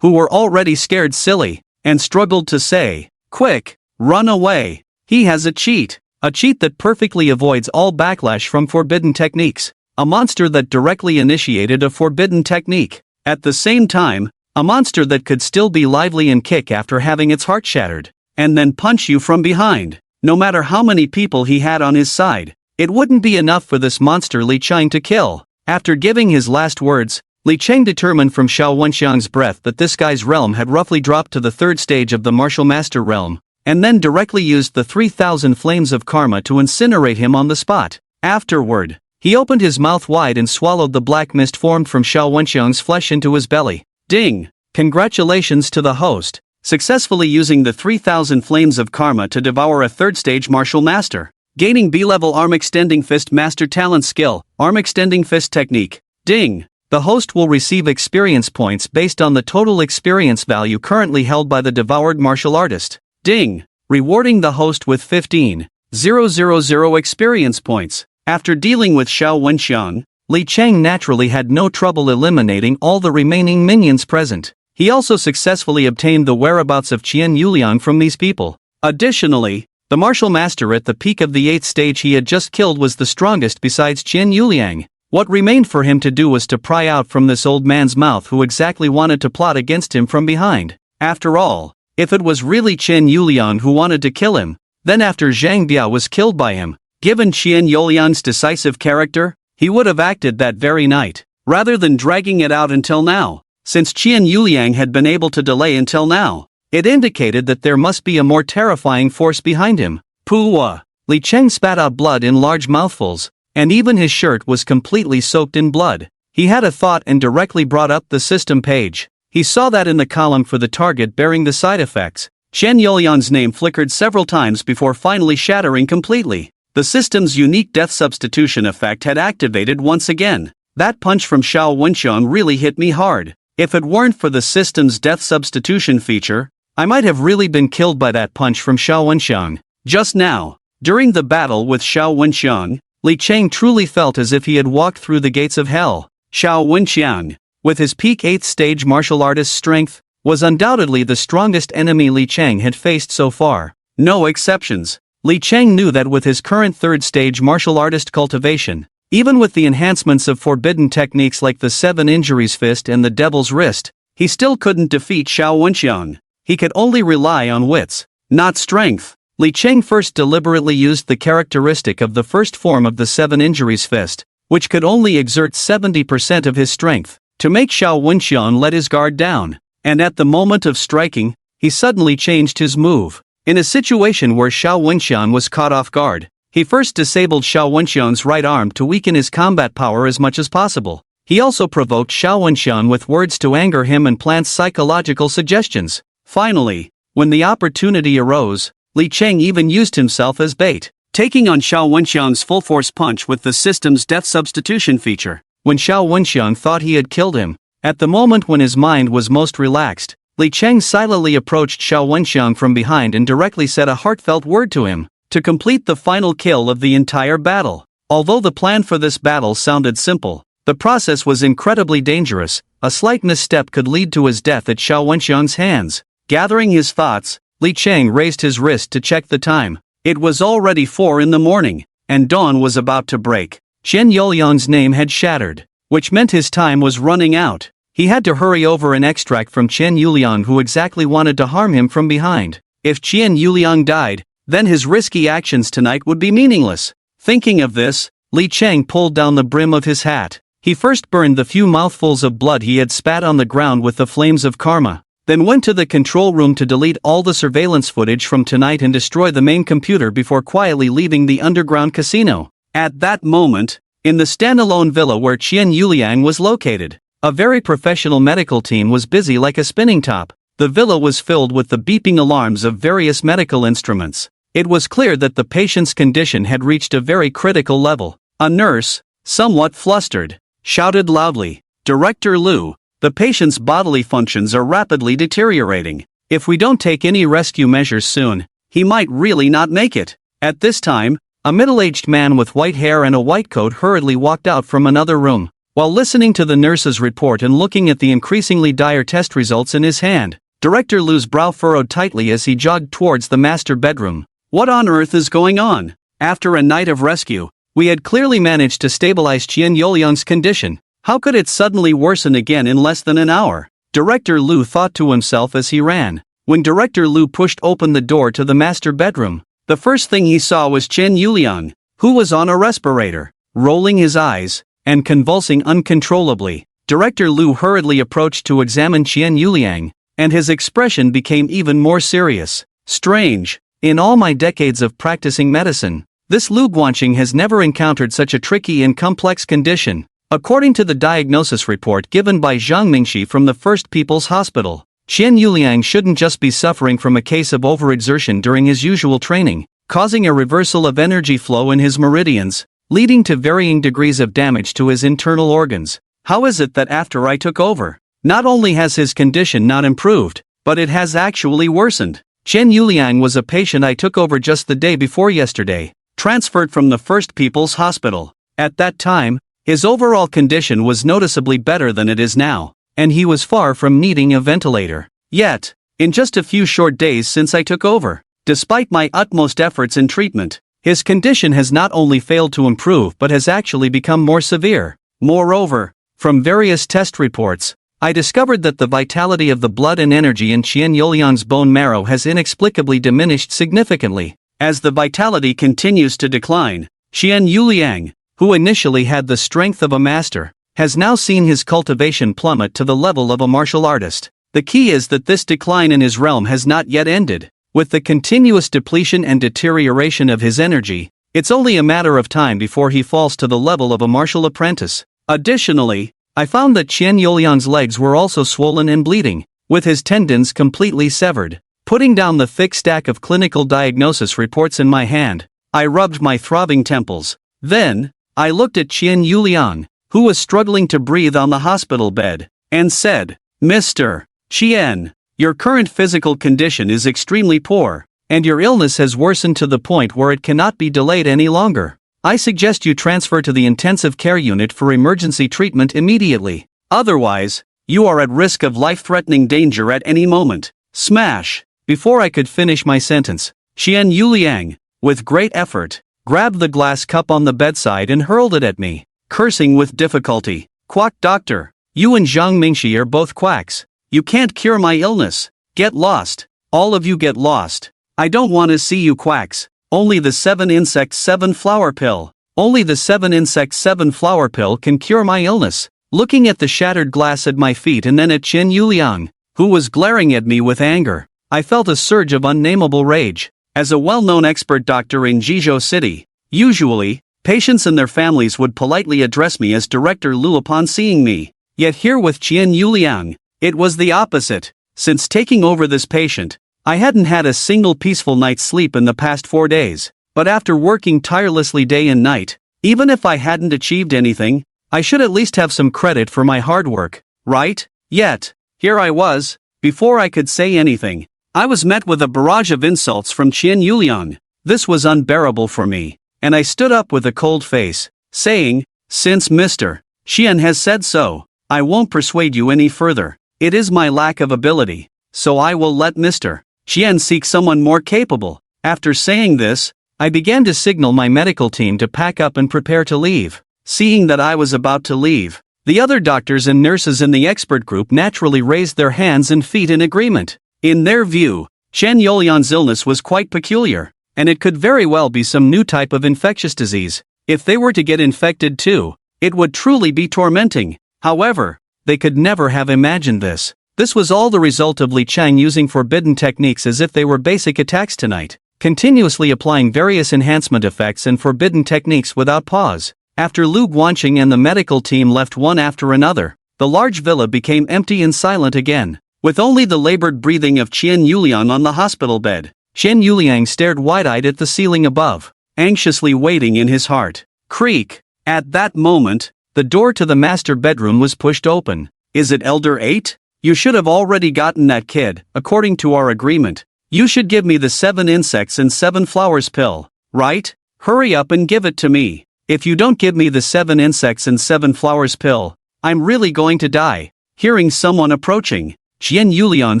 who were already scared silly, and struggled to say, "Quick, run away. He has a cheat that perfectly avoids all backlash from forbidden techniques, a monster that directly initiated a forbidden technique. At the same time, a monster that could still be lively and kick after having its heart shattered, and then punch you from behind. No matter how many people he had on his side, it wouldn't be enough for this monster Li Chang to kill." After giving his last words, Li Chang determined from Xiao Wenxiang's breath that this guy's realm had roughly dropped to the 3rd stage of the martial master realm, and then directly used the 3,000 flames of karma to incinerate him on the spot. Afterward, he opened his mouth wide and swallowed the black mist formed from Xiao Wenxiang's flesh into his belly. Ding! Congratulations to the host, successfully using the 3,000 flames of karma to devour a 3rd stage martial master. Gaining B-level arm extending fist master talent skill, arm extending fist technique. Ding! The host will receive experience points based on the total experience value currently held by the devoured martial artist. Ding! Rewarding the host with 15,000 experience points. After dealing with Xiao Wenxiang, Li Chang naturally had no trouble eliminating all the remaining minions present. He also successfully obtained the whereabouts of Qian Yuliang from these people. Additionally, the martial master at the peak of the 8th stage he had just killed was the strongest besides Qian Yuliang. What remained for him to do was to pry out from this old man's mouth who exactly wanted to plot against him from behind. After all, if it was really Qian Yuliang who wanted to kill him, then after Zhang Bia was killed by him, given Qian Yuliang's decisive character, he would have acted that very night, rather than dragging it out until now. Since Qian Yuliang had been able to delay until now, it indicated that there must be a more terrifying force behind him. Puwa! Li Chang spat out blood in large mouthfuls, and even his shirt was completely soaked in blood. He had a thought and directly brought up the system page. He saw that in the column for the target bearing the side effects, Chen Yuliang's name flickered several times before finally shattering completely. The system's unique death substitution effect had activated once again. That punch from Xiao Wenxiang really hit me hard. If it weren't for the system's death substitution feature, I might have really been killed by that punch from Xiao Wenxiang. Just now, during the battle with Xiao Wenxiang, Li Cheng truly felt as if he had walked through the gates of hell. Xiao Wenxiang, with his peak 8th stage martial artist strength, was undoubtedly the strongest enemy Li Cheng had faced so far. No exceptions. Li Cheng knew that with his current 3rd stage martial artist cultivation, even with the enhancements of forbidden techniques like the 7 Injuries Fist and the Devil's Wrist, he still couldn't defeat Xiao Wenxiang. He could only rely on wits, not strength. Li Cheng first deliberately used the characteristic of the first form of the 7 Injuries Fist, which could only exert 70% of his strength, to make Xiao Wenxiang let his guard down. And at the moment of striking, he suddenly changed his move. In a situation where Xiao Wenxiang was caught off guard, he first disabled Xiao Wenxiang's right arm to weaken his combat power as much as possible. He also provoked Xiao Wenxiang with words to anger him and plant psychological suggestions. Finally, when the opportunity arose, Li Cheng even used himself as bait, taking on Xiao Wenxiang's full-force punch with the system's death substitution feature. When Xiao Wenxiang thought he had killed him, at the moment when his mind was most relaxed, Li Cheng silently approached Xiao Wenxiang from behind and directly said a heartfelt word to him, to complete the final kill of the entire battle. Although the plan for this battle sounded simple, the process was incredibly dangerous. A slight misstep could lead to his death at Xiao Wenxiang's hands. Gathering his thoughts, Li Cheng raised his wrist to check the time. It was already 4 in the morning, and dawn was about to break. Chen Yuliang's name had shattered, which meant his time was running out. He had to hurry over and extract from Chen Yuliang, who exactly wanted to harm him from behind. If Chen Yuliang died, then his risky actions tonight would be meaningless. Thinking of this, Li Cheng pulled down the brim of his hat. He first burned the few mouthfuls of blood he had spat on the ground with the flames of karma, then went to the control room to delete all the surveillance footage from tonight and destroy the main computer before quietly leaving the underground casino. At that moment, in the standalone villa where Chen Yuliang was located, a very professional medical team was busy like a spinning top. The villa was filled with the beeping alarms of various medical instruments. It was clear that the patient's condition had reached a very critical level. A nurse, somewhat flustered, shouted loudly, "Director Liu, the patient's bodily functions are rapidly deteriorating. If we don't take any rescue measures soon, he might really not make it." At this time, a middle-aged man with white hair and a white coat hurriedly walked out from another room. While listening to the nurse's report and looking at the increasingly dire test results in his hand, Director Liu's brow furrowed tightly as he jogged towards the master bedroom. What on earth is going on? After a night of rescue, we had clearly managed to stabilize Chen Yuliang's condition. How could it suddenly worsen again in less than an hour? Director Liu thought to himself as he ran. When Director Liu pushed open the door to the master bedroom, the first thing he saw was Chen Yuliang, who was on a respirator, rolling his eyes and convulsing uncontrollably. Director Liu hurriedly approached to examine Chen Yuliang, and his expression became even more serious. Strange. In all my decades of practicing medicine, this Liu Guanqing has never encountered such a tricky and complex condition. According to the diagnosis report given by Zhang Mingxi from the First People's Hospital, Chen Yuliang shouldn't just be suffering from a case of overexertion during his usual training, causing a reversal of energy flow in his meridians, leading to varying degrees of damage to his internal organs. How is it that after I took over, not only has his condition not improved, but it has actually worsened? Chen Yuliang was a patient I took over just the day before yesterday, transferred from the First People's Hospital. At that time, his overall condition was noticeably better than it is now, and he was far from needing a ventilator. Yet, in just a few short days since I took over, despite my utmost efforts in treatment, his condition has not only failed to improve but has actually become more severe. Moreover, from various test reports, I discovered that the vitality of the blood and energy in Chen Yuliang's bone marrow has inexplicably diminished significantly. As the vitality continues to decline, Chen Yuliang, who initially had the strength of a master, has now seen his cultivation plummet to the level of a martial artist. The key is that this decline in his realm has not yet ended. With the continuous depletion and deterioration of his energy, it's only a matter of time before he falls to the level of a martial apprentice. Additionally, I found that Qian Yuliang's legs were also swollen and bleeding, with his tendons completely severed. Putting down the thick stack of clinical diagnosis reports in my hand, I rubbed my throbbing temples. Then, I looked at Qian Yuliang, who was struggling to breathe on the hospital bed, and said, "Mr. Qian, your current physical condition is extremely poor, and your illness has worsened to the point where it cannot be delayed any longer. I suggest you transfer to the intensive care unit for emergency treatment immediately. Otherwise, you are at risk of life-threatening danger at any moment." Smash! Before I could finish my sentence, Qian Yuliang, with great effort, grabbed the glass cup on the bedside and hurled it at me, cursing with difficulty. "Quack doctor, you and Zhang Mingxi are both quacks. You can't cure my illness. Get lost. All of you get lost. I don't want to see you quacks. Only the 7 insect 7 flower pill. Only the 7 insect 7 flower pill can cure my illness." Looking at the shattered glass at my feet and then at Qian Yuliang, who was glaring at me with anger, I felt a surge of unnameable rage. As a well-known expert doctor in Jizhou City, usually, patients and their families would politely address me as Director Lu upon seeing me. Yet here with Qian Yuliang, it was the opposite. Since taking over this patient, I hadn't had a single peaceful night's sleep in the past 4 days. But after working tirelessly day and night, even if I hadn't achieved anything, I should at least have some credit for my hard work, right? Yet, here I was, before I could say anything, I was met with a barrage of insults from Qian Yuliang. This was unbearable for me, and I stood up with a cold face, saying, "Since Mr. Qian has said so, I won't persuade you any further. It is my lack of ability, so I will let Mr. Qian seek someone more capable." After saying this, I began to signal my medical team to pack up and prepare to leave. Seeing that I was about to leave, the other doctors and nurses in the expert group naturally raised their hands and feet in agreement. In their view, Qian Yuliang's illness was quite peculiar, and it could very well be some new type of infectious disease. If they were to get infected too, it would truly be tormenting. However, they could never have imagined this. This was all the result of Li Chang using forbidden techniques as if they were basic attacks tonight, continuously applying various enhancement effects and forbidden techniques without pause. After Lu Guanqing and the medical team left one after another, the large villa became empty and silent again. With only the labored breathing of Qian Yuliang on the hospital bed, Qian Yuliang stared wide-eyed at the ceiling above, anxiously waiting in his heart. Creak! At that moment, the door to the master bedroom was pushed open. "Is it Elder 8? You should have already gotten that kid, according to our agreement. You should give me the 7 insects and 7 flowers pill, right? Hurry up and give it to me. If you don't give me the 7 insects and 7 flowers pill, I'm really going to die." Hearing someone approaching, Qian Yuliang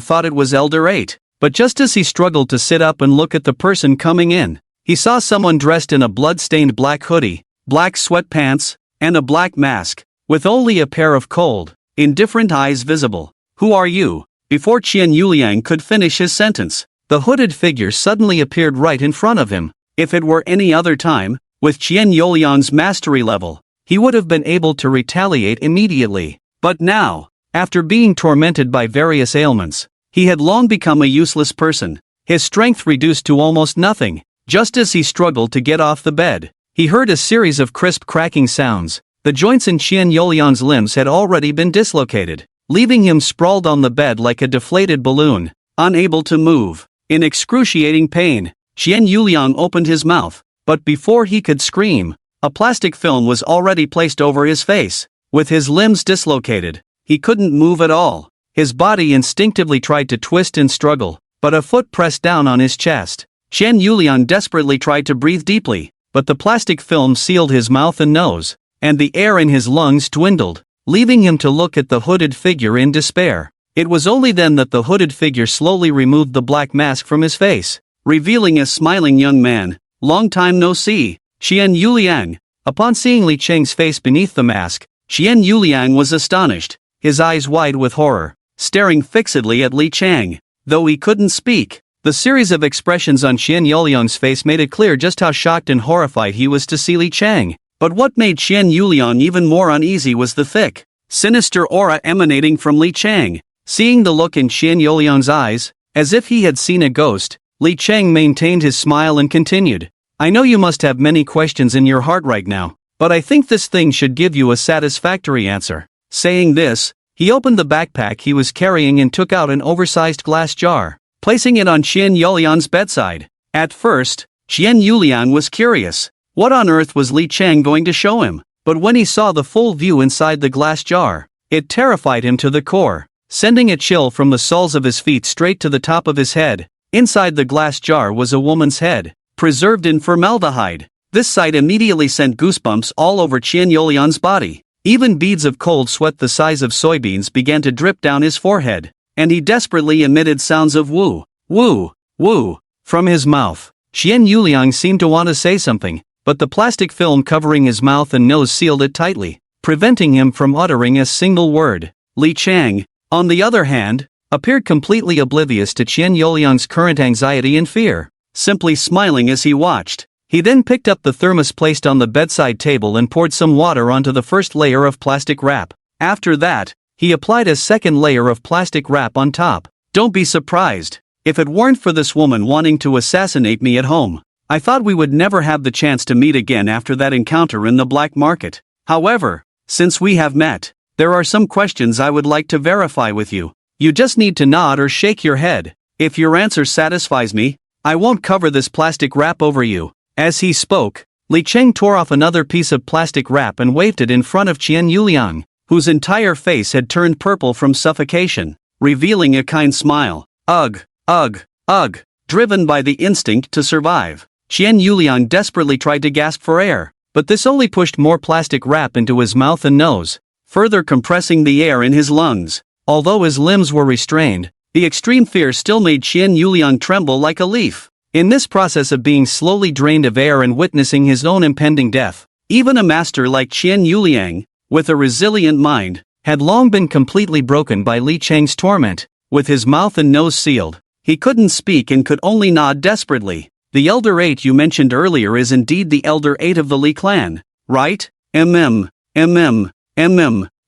thought it was Elder 8, but just as he struggled to sit up and look at the person coming in, he saw someone dressed in a blood-stained black hoodie, black sweatpants, and a black mask, with only a pair of cold, indifferent eyes visible. "Who are you?" Before Qian Yuliang could finish his sentence, the hooded figure suddenly appeared right in front of him. If it were any other time, with Qian Yuliang's mastery level, he would have been able to retaliate immediately. But now, after being tormented by various ailments, he had long become a useless person, his strength reduced to almost nothing. Just as he struggled to get off the bed, he heard a series of crisp cracking sounds. The joints in Qian Yuliang's limbs had already been dislocated, leaving him sprawled on the bed like a deflated balloon, unable to move. In excruciating pain, Qian Yuliang opened his mouth, but before he could scream, a plastic film was already placed over his face. With his limbs dislocated, he couldn't move at all. His body instinctively tried to twist and struggle, but a foot pressed down on his chest. Qian Yuliang desperately tried to breathe deeply, but the plastic film sealed his mouth and nose, and the air in his lungs dwindled, leaving him to look at the hooded figure in despair. It was only then that the hooded figure slowly removed the black mask from his face, revealing a smiling young man. "Long time no see, Qian Yuliang." Upon seeing Li Cheng's face beneath the mask, Qian Yuliang was astonished, his eyes wide with horror, staring fixedly at Li Cheng. Though he couldn't speak, the series of expressions on Qian Yuliang's face made it clear just how shocked and horrified he was to see Li Cheng. But what made Qian Yuliang even more uneasy was the thick, sinister aura emanating from Li Cheng. Seeing the look in Qian Yuliang's eyes, as if he had seen a ghost, Li Cheng maintained his smile and continued, "I know you must have many questions in your heart right now, but I think this thing should give you a satisfactory answer. Saying this, he opened the backpack he was carrying and took out an oversized glass jar, placing it on Qian Yuliang's bedside. At first, Qian Yuliang was curious. What on earth was Li Chang going to show him? But when he saw the full view inside the glass jar, it terrified him to the core, sending a chill from the soles of his feet straight to the top of his head. Inside the glass jar was a woman's head, preserved in formaldehyde. This sight immediately sent goosebumps all over Qian Yuliang's body. Even beads of cold sweat the size of soybeans began to drip down his forehead, and he desperately emitted sounds of woo, woo, woo, from his mouth. Qian Yuliang seemed to want to say something, but the plastic film covering his mouth and nose sealed it tightly, preventing him from uttering a single word. Li Chang, on the other hand, appeared completely oblivious to Qian Yuliang's current anxiety and fear, simply smiling as he watched. He then picked up the thermos placed on the bedside table and poured some water onto the first layer of plastic wrap. After that, he applied a second layer of plastic wrap on top. Don't be surprised. If it weren't for this woman wanting to assassinate me at home, I thought we would never have the chance to meet again after that encounter in the black market. However, since we have met, there are some questions I would like to verify with you. You just need to nod or shake your head. If your answer satisfies me, I won't cover this plastic wrap over you. As he spoke, Li Cheng tore off another piece of plastic wrap and waved it in front of Qian Yuliang, whose entire face had turned purple from suffocation, revealing a kind smile. Ugh, ugh, ugh. Driven by the instinct to survive, Qian Yuliang desperately tried to gasp for air, but this only pushed more plastic wrap into his mouth and nose, further compressing the air in his lungs. Although his limbs were restrained, the extreme fear still made Qian Yuliang tremble like a leaf. In this process of being slowly drained of air and witnessing his own impending death, even a master like Qian Yuliang, with a resilient mind, had long been completely broken by Li Cheng's torment. With his mouth and nose sealed, he couldn't speak and could only nod desperately. The Elder Eight you mentioned earlier is indeed the Elder Eight of the Li clan, right?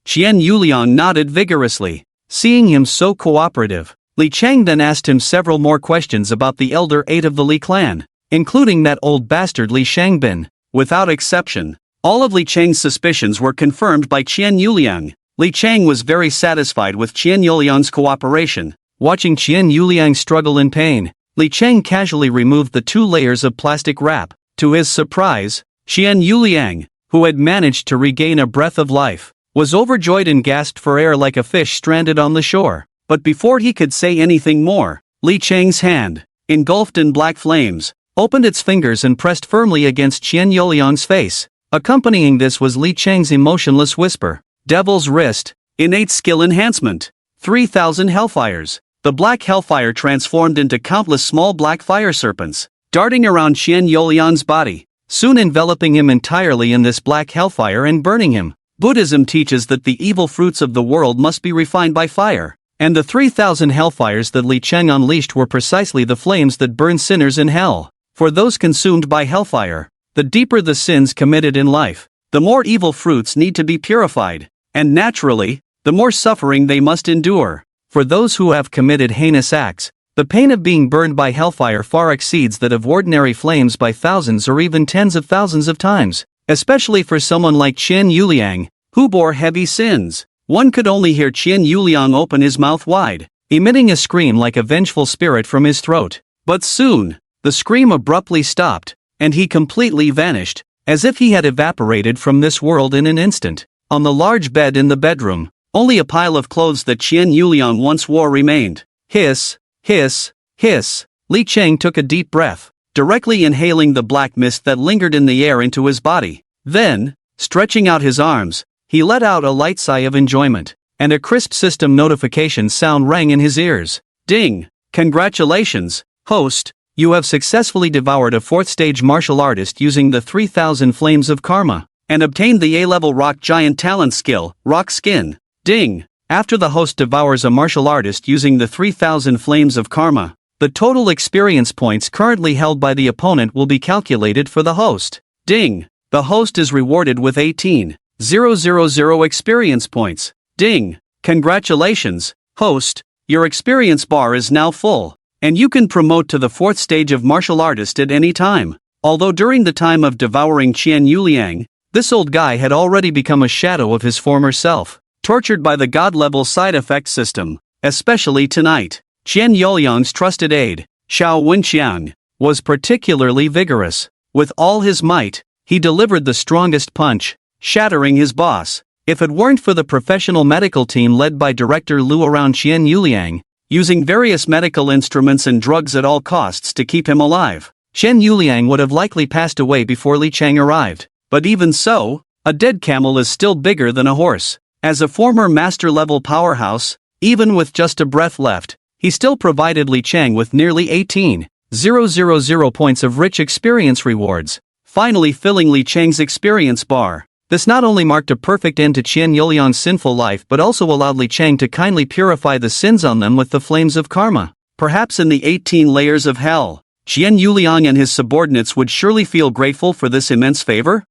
Qian Yuliang nodded vigorously. Seeing him so cooperative, Li Cheng then asked him several more questions about the Elder Eight of the Li clan, including that old bastard Li Shangbin. Without exception, all of Li Cheng's suspicions were confirmed by Qian Yuliang. Li Cheng was very satisfied with Qian Yuliang's cooperation. Watching Qian Yuliang struggle in pain, Li Cheng casually removed the 2 layers of plastic wrap. To his surprise, Qian Yuliang, who had managed to regain a breath of life, was overjoyed and gasped for air like a fish stranded on the shore. But before he could say anything more, Li Cheng's hand, engulfed in black flames, opened its fingers and pressed firmly against Qian Yuliang's face. Accompanying this was Li Cheng's emotionless whisper. Devil's Wrist, innate skill enhancement. 3,000 hellfires. The black hellfire transformed into countless small black fire serpents, darting around Qian Yuliang's body, soon enveloping him entirely in this black hellfire and burning him. Buddhism teaches that the evil fruits of the world must be refined by fire. And the 3,000 hellfires that Li Cheng unleashed were precisely the flames that burn sinners in hell. For those consumed by hellfire, the deeper the sins committed in life, the more evil fruits need to be purified, and naturally, the more suffering they must endure. For those who have committed heinous acts, the pain of being burned by hellfire far exceeds that of ordinary flames by thousands or even tens of thousands of times, especially for someone like Qian Yuliang, who bore heavy sins. One could only hear Qian Yuliang open his mouth wide, emitting a scream like a vengeful spirit from his throat. But soon, the scream abruptly stopped, and he completely vanished, as if he had evaporated from this world in an instant. On the large bed in the bedroom, only a pile of clothes that Qian Yuliang once wore remained. Hiss, hiss, hiss. Li Cheng took a deep breath, directly inhaling the black mist that lingered in the air into his body. Then, stretching out his arms, he let out a light sigh of enjoyment, and a crisp system notification sound rang in his ears. Ding! Congratulations, host, you have successfully devoured a 4th-stage martial artist using the 3,000 flames of karma, and obtained the A-level rock giant talent skill, Rock Skin. Ding! After the host devours a martial artist using the 3,000 flames of karma, the total experience points currently held by the opponent will be calculated for the host. Ding! The host is rewarded with 18,000 experience points. Ding! Congratulations, host, your experience bar is now full, and you can promote to the 4th stage of martial artist at any time. Although during the time of devouring Qian Yuliang, this old guy had already become a shadow of his former self. tortured by the god-level side effect system, especially tonight. Qian Yuliang's trusted aide, Xiao Wenxiang, was particularly vigorous. With all his might, he delivered the strongest punch, shattering his boss. If it weren't for the professional medical team led by director Lu around Qian Yuliang, using various medical instruments and drugs at all costs to keep him alive, Qian Yuliang would have likely passed away before Li Chang arrived. But even so, a dead camel is still bigger than a horse. As a former master-level powerhouse, even with just a breath left, he still provided Li Chang with nearly 18,000 points of rich experience rewards, finally filling Li Chang's experience bar. This not only marked a perfect end to Qian Yuliang's sinful life but also allowed Li Chang to kindly purify the sins on them with the flames of karma. Perhaps in the 18 layers of hell, Qian Yuliang and his subordinates would surely feel grateful for this immense favor?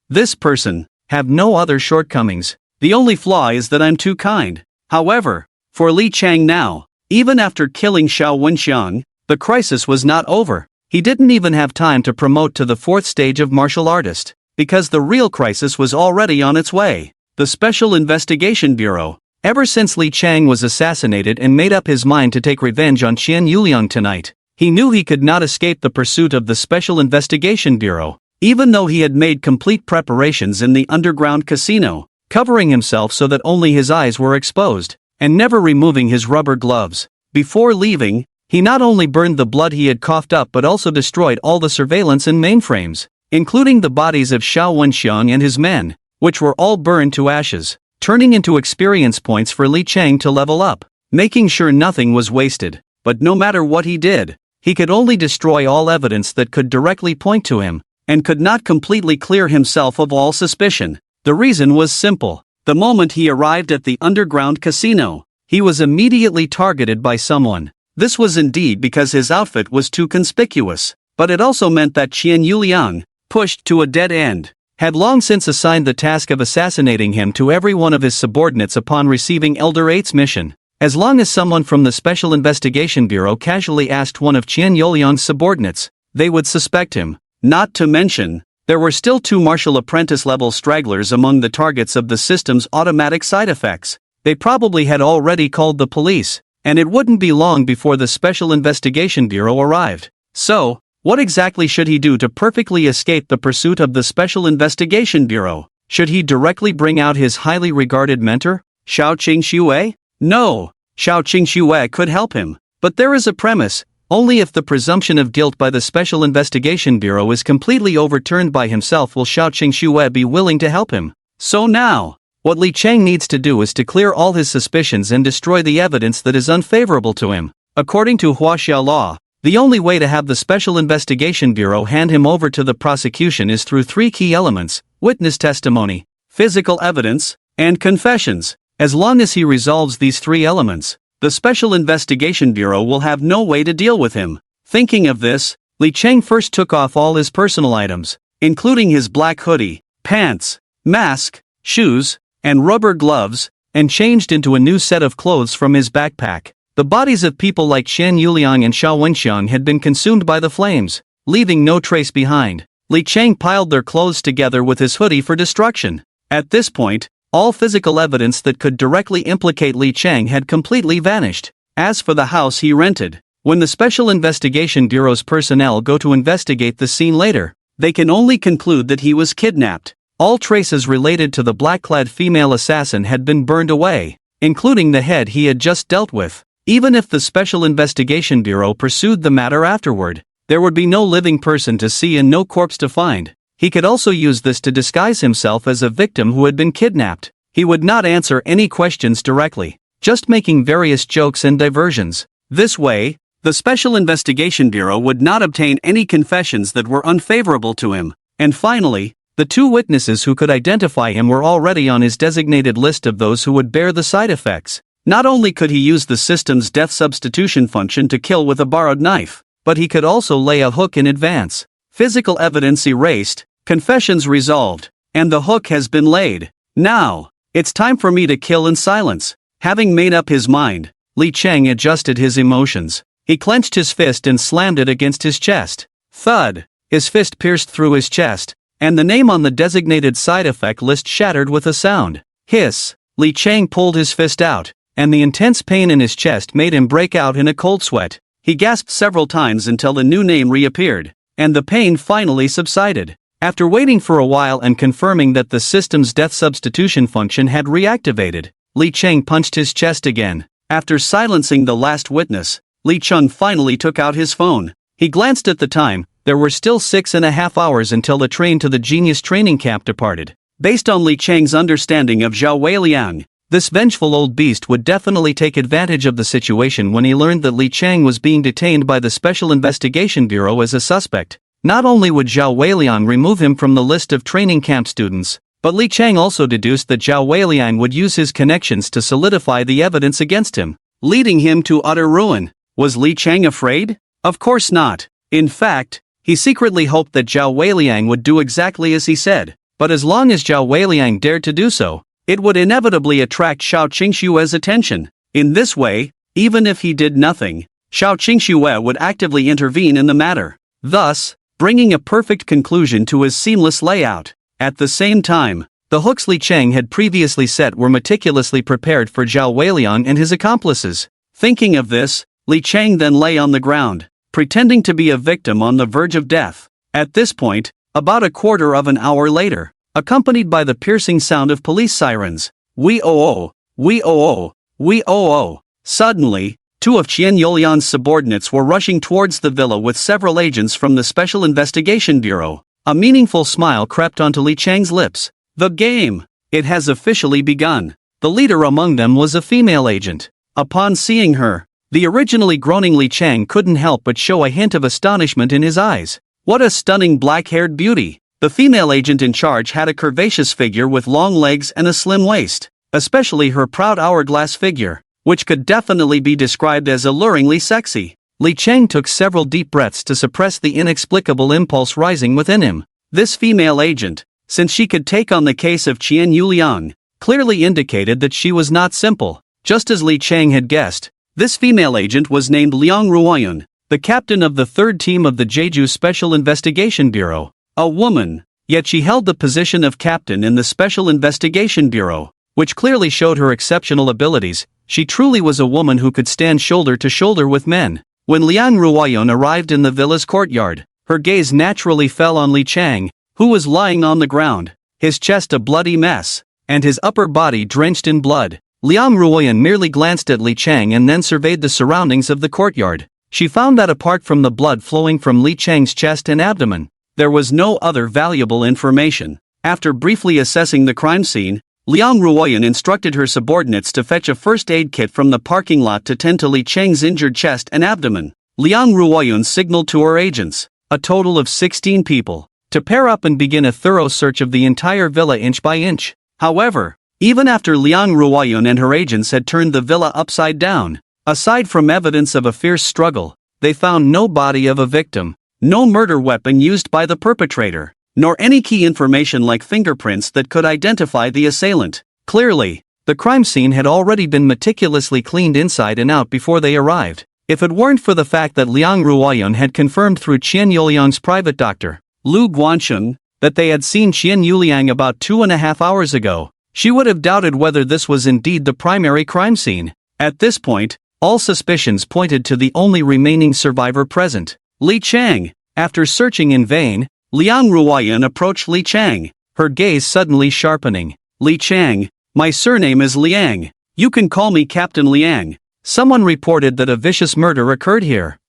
This person, have no other shortcomings. The only flaw is that I'm too kind. However, for Li Chang now, even after killing Xiao Wenxiang, the crisis was not over. He didn't even have time to promote to the 4th stage of martial artist, because the real crisis was already on its way. The Special Investigation Bureau. Ever since Li Chang was assassinated and made up his mind to take revenge on Qian Yuliang tonight, he knew he could not escape the pursuit of the Special Investigation Bureau, even though he had made complete preparations in the underground casino, covering himself so that only his eyes were exposed, and never removing his rubber gloves. Before leaving, he not only burned the blood he had coughed up but also destroyed all the surveillance and mainframes, including the bodies of Xiao Wenxiang and his men, which were all burned to ashes, turning into experience points for Li Chang to level up, making sure nothing was wasted. But no matter what he did, he could only destroy all evidence that could directly point to him, and could not completely clear himself of all suspicion. The reason was simple. The moment he arrived at the underground casino, he was immediately targeted by someone. This was indeed because his outfit was too conspicuous, but it also meant that Qian Yuliang, pushed to a dead end, had long since assigned the task of assassinating him to every one of his subordinates upon receiving Elder 8's mission. As long as someone from the Special Investigation Bureau casually asked one of Qian Yuliang's subordinates, they would suspect him. Not to mention, there were still 2 martial apprentice-level stragglers among the targets of the system's automatic side effects. They probably had already called the police, and it wouldn't be long before the Special Investigation Bureau arrived. So, what exactly should he do to perfectly escape the pursuit of the Special Investigation Bureau? Should he directly bring out his highly regarded mentor, Xiao Qingxue? No, Xiao Qingxue could help him. But there is a premise. Only if the presumption of guilt by the Special Investigation Bureau is completely overturned by himself will Xiao Qingxue be willing to help him. So now, what Li Chang needs to do is to clear all his suspicions and destroy the evidence that is unfavorable to him. According to Huaxia law, the only way to have the Special Investigation Bureau hand him over to the prosecution is through 3 key elements: witness testimony, physical evidence, and confessions. As long as he resolves these 3 elements, the Special Investigation Bureau will have no way to deal with him. Thinking of this, Li Chang first took off all his personal items, including his black hoodie, pants, mask, shoes, and rubber gloves, and changed into a new set of clothes from his backpack. The bodies of people like Qian Yuliang and Xiao Wenxiang had been consumed by the flames, leaving no trace behind. Li Chang piled their clothes together with his hoodie for destruction. At this point, all physical evidence that could directly implicate Li Chang had completely vanished. As for the house he rented, when the Special Investigation Bureau's personnel go to investigate the scene later, they can only conclude that he was kidnapped. All traces related to the black-clad female assassin had been burned away, including the head he had just dealt with. Even if the Special Investigation Bureau pursued the matter afterward, there would be no living person to see and no corpse to find. He could also use this to disguise himself as a victim who had been kidnapped. He would not answer any questions directly, just making various jokes and diversions. This way, the Special Investigation Bureau would not obtain any confessions that were unfavorable to him. And finally, the 2 witnesses who could identify him were already on his designated list of those who would bear the side effects. Not only could he use the system's death substitution function to kill with a borrowed knife, but he could also lay a hook in advance. Physical evidence erased, confessions resolved, and the hook has been laid. Now, it's time for me to kill in silence. Having made up his mind, Li Chang adjusted his emotions. He clenched his fist and slammed it against his chest. Thud! His fist pierced through his chest, and the name on the designated side effect list shattered with a sound. Hiss! Li Chang pulled his fist out, and the intense pain in his chest made him break out in a cold sweat. He gasped several times until the new name reappeared, and the pain finally subsided. After waiting for a while and confirming that the system's death substitution function had reactivated, Li Chang punched his chest again. After silencing the last witness, Li Chang finally took out his phone. He glanced at the time. There were still 6.5 hours until the train to the Genius training camp departed. Based on Li Chang's understanding of Zhao Weiliang, this vengeful old beast would definitely take advantage of the situation when he learned that Li Chang was being detained by the Special Investigation Bureau as a suspect. Not only would Zhao Weiliang remove him from the list of training camp students, but Li Chang also deduced that Zhao Weiliang would use his connections to solidify the evidence against him, leading him to utter ruin. Was Li Chang afraid? Of course not. In fact, he secretly hoped that Zhao Weiliang would do exactly as he said, but as long as Zhao Weiliang dared to do so, it would inevitably attract Xiao Qingshue's attention. In this way, even if he did nothing, Xiao Qingxue would actively intervene in the matter, thus bringing a perfect conclusion to his seamless layout. At the same time, the hooks Li Chang had previously set were meticulously prepared for Zhao Weiliang and his accomplices. Thinking of this, Li Chang then lay on the ground, pretending to be a victim on the verge of death. At this point, about a quarter of an hour later, accompanied by the piercing sound of police sirens, "Wee-oh-oh, wee-oh-oh, wee-oh-oh." Suddenly, two of Qian Yulian's subordinates were rushing towards the villa with several agents from the Special Investigation Bureau. A meaningful smile crept onto Li Chang's lips. The game! It has officially begun. The leader among them was a female agent. Upon seeing her, the originally groaning Li Chang couldn't help but show a hint of astonishment in his eyes. What a stunning black-haired beauty! The female agent in charge had a curvaceous figure with long legs and a slim waist, especially her proud hourglass figure, which could definitely be described as alluringly sexy. Li Chang took several deep breaths to suppress the inexplicable impulse rising within him. This female agent, since she could take on the case of Qian Yuliang, clearly indicated that she was not simple. Just as Li Chang had guessed, this female agent was named Liang Ruoyun, the captain of the third team of the Jeju Special Investigation Bureau. A woman, yet she held the position of captain in the Special Investigation Bureau, which clearly showed her exceptional abilities. She truly was a woman who could stand shoulder to shoulder with men. When Liang Ruoyun arrived in the villa's courtyard, her gaze naturally fell on Li Chang, who was lying on the ground, his chest a bloody mess, and his upper body drenched in blood. Liang Ruoyun merely glanced at Li Chang and then surveyed the surroundings of the courtyard. She found that apart from the blood flowing from Li Chang's chest and abdomen, there was no other valuable information. After briefly assessing the crime scene, Liang Ruoyun instructed her subordinates to fetch a first aid kit from the parking lot to tend to Li Chang's injured chest and abdomen. Liang Ruoyun signaled to her agents, a total of 16 people, to pair up and begin a thorough search of the entire villa inch by inch. However, even after Liang Ruoyun and her agents had turned the villa upside down, aside from evidence of a fierce struggle, they found no body of a victim, no murder weapon used by the perpetrator, nor any key information like fingerprints that could identify the assailant. Clearly, the crime scene had already been meticulously cleaned inside and out before they arrived. If it weren't for the fact that Liang Ruoyun had confirmed through Qian Yuliang's private doctor, Lu Guancheng, that they had seen Qian Yuliang about 2.5 hours ago, she would have doubted whether this was indeed the primary crime scene. At this point, all suspicions pointed to the only remaining survivor present, Li Chang. After searching in vain, Liang Ruoyun approached Li Chang, her gaze suddenly sharpening. Li Chang, my surname is Liang. You can call me Captain Liang. Someone reported that a vicious murder occurred here.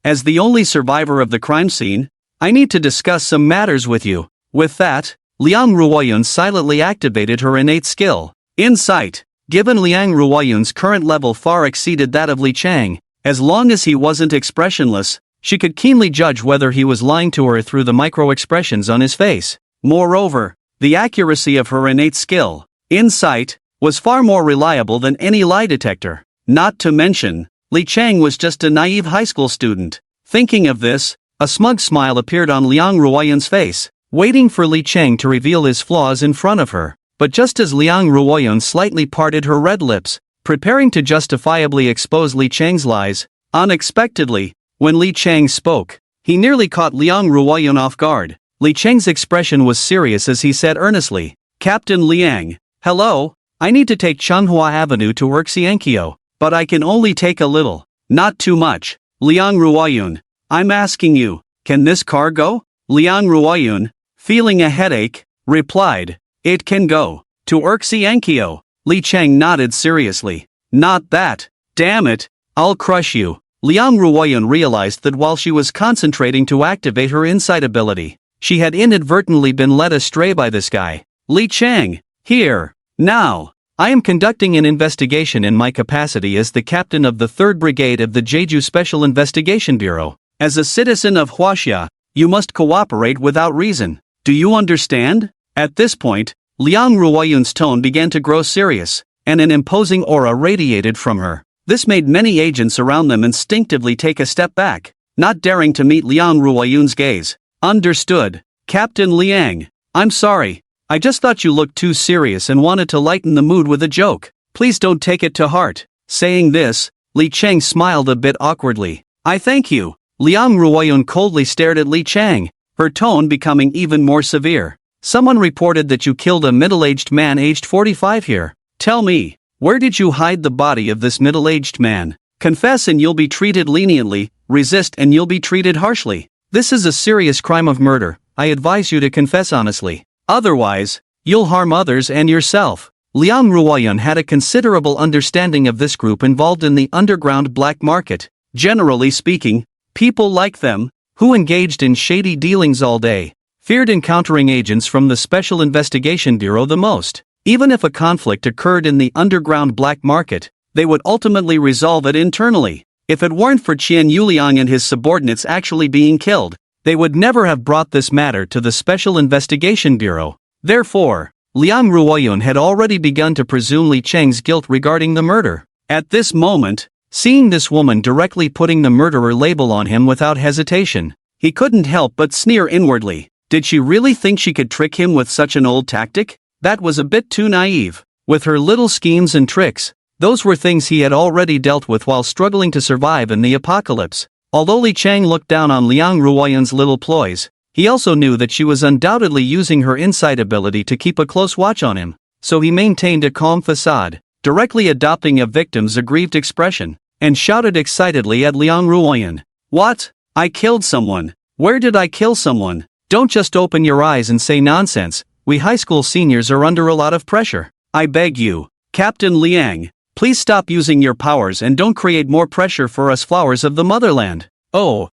As the only survivor of the crime scene, I need to discuss some matters with you. With that, Liang Ruoyun silently activated her innate skill, Insight. Given Liang Ruoyun's current level far exceeded that of Li Chang, as long as he wasn't expressionless, she could keenly judge whether he was lying to her through the micro-expressions on his face. Moreover, the accuracy of her innate skill, Insight, was far more reliable than any lie detector. Not to mention, Li Chang was just a naive high school student. Thinking of this, a smug smile appeared on Liang Ruoyun's face, waiting for Li Chang to reveal his flaws in front of her. But just as Liang Ruoyun slightly parted her red lips, preparing to justifiably expose Li Chang's lies, unexpectedly, when Li Chang spoke, he nearly caught Liang Ruoyun off guard. Li Chang's expression was serious as he said earnestly, Captain Liang, Hello? I need to take Changhua Avenue to Urxiankyo, but I can only take a little, not too much. Liang Ruoyun, I'm asking you, can this car go? Liang Ruoyun, feeling a headache, replied, it can go. To Urxiankyo. Li Cheng nodded seriously. Not that. Damn it, I'll crush you. Liang Ruoyun realized that while she was concentrating to activate her insight ability, she had inadvertently been led astray by this guy. Li Cheng, here, now. I am conducting an investigation in my capacity as the captain of the 3rd Brigade of the Jeju Special Investigation Bureau. As a citizen of Huaxia, you must cooperate without reason. Do you understand? At this point, Liang Ruoyun's tone began to grow serious, and an imposing aura radiated from her. This made many agents around them instinctively take a step back, not daring to meet Liang Ruoyun's gaze. Understood. Captain Liang, I'm sorry. I just thought you looked too serious and wanted to lighten the mood with a joke. Please don't take it to heart. Saying this, Li Cheng smiled a bit awkwardly. I thank you. Liang Ruoyun coldly stared at Li Cheng, her tone becoming even more severe. Someone reported that you killed a middle-aged man aged 45 here. Tell me, where did you hide the body of this middle-aged man? Confess and you'll be treated leniently, resist and you'll be treated harshly. This is a serious crime of murder. I advise you to confess honestly. Otherwise, you'll harm others and yourself. Liang Ruoyun had a considerable understanding of this group involved in the underground black market. Generally speaking, people like them, who engaged in shady dealings all day, feared encountering agents from the Special Investigation Bureau the most. Even if a conflict occurred in the underground black market, they would ultimately resolve it internally. If it weren't for Qian Yuliang and his subordinates actually being killed, they would never have brought this matter to the Special Investigation Bureau. Therefore, Liang Ruoyun had already begun to presume Li Cheng's guilt regarding the murder. At this moment, seeing this woman directly putting the murderer label on him without hesitation, he couldn't help but sneer inwardly. Did she really think she could trick him with such an old tactic? That was a bit too naive. With her little schemes and tricks, those were things he had already dealt with while struggling to survive in the apocalypse. Although Li Cheng looked down on Liang Ruoyun's little ploys, he also knew that she was undoubtedly using her insight ability to keep a close watch on him, so he maintained a calm facade, directly adopting a victim's aggrieved expression, and shouted excitedly at Liang Ruoyun. What? I killed someone. Where did I kill someone? Don't just open your eyes and say nonsense. We high school seniors are under a lot of pressure. I beg you, Captain Liang, please stop using your powers and don't create more pressure for us flowers of the motherland. Oh.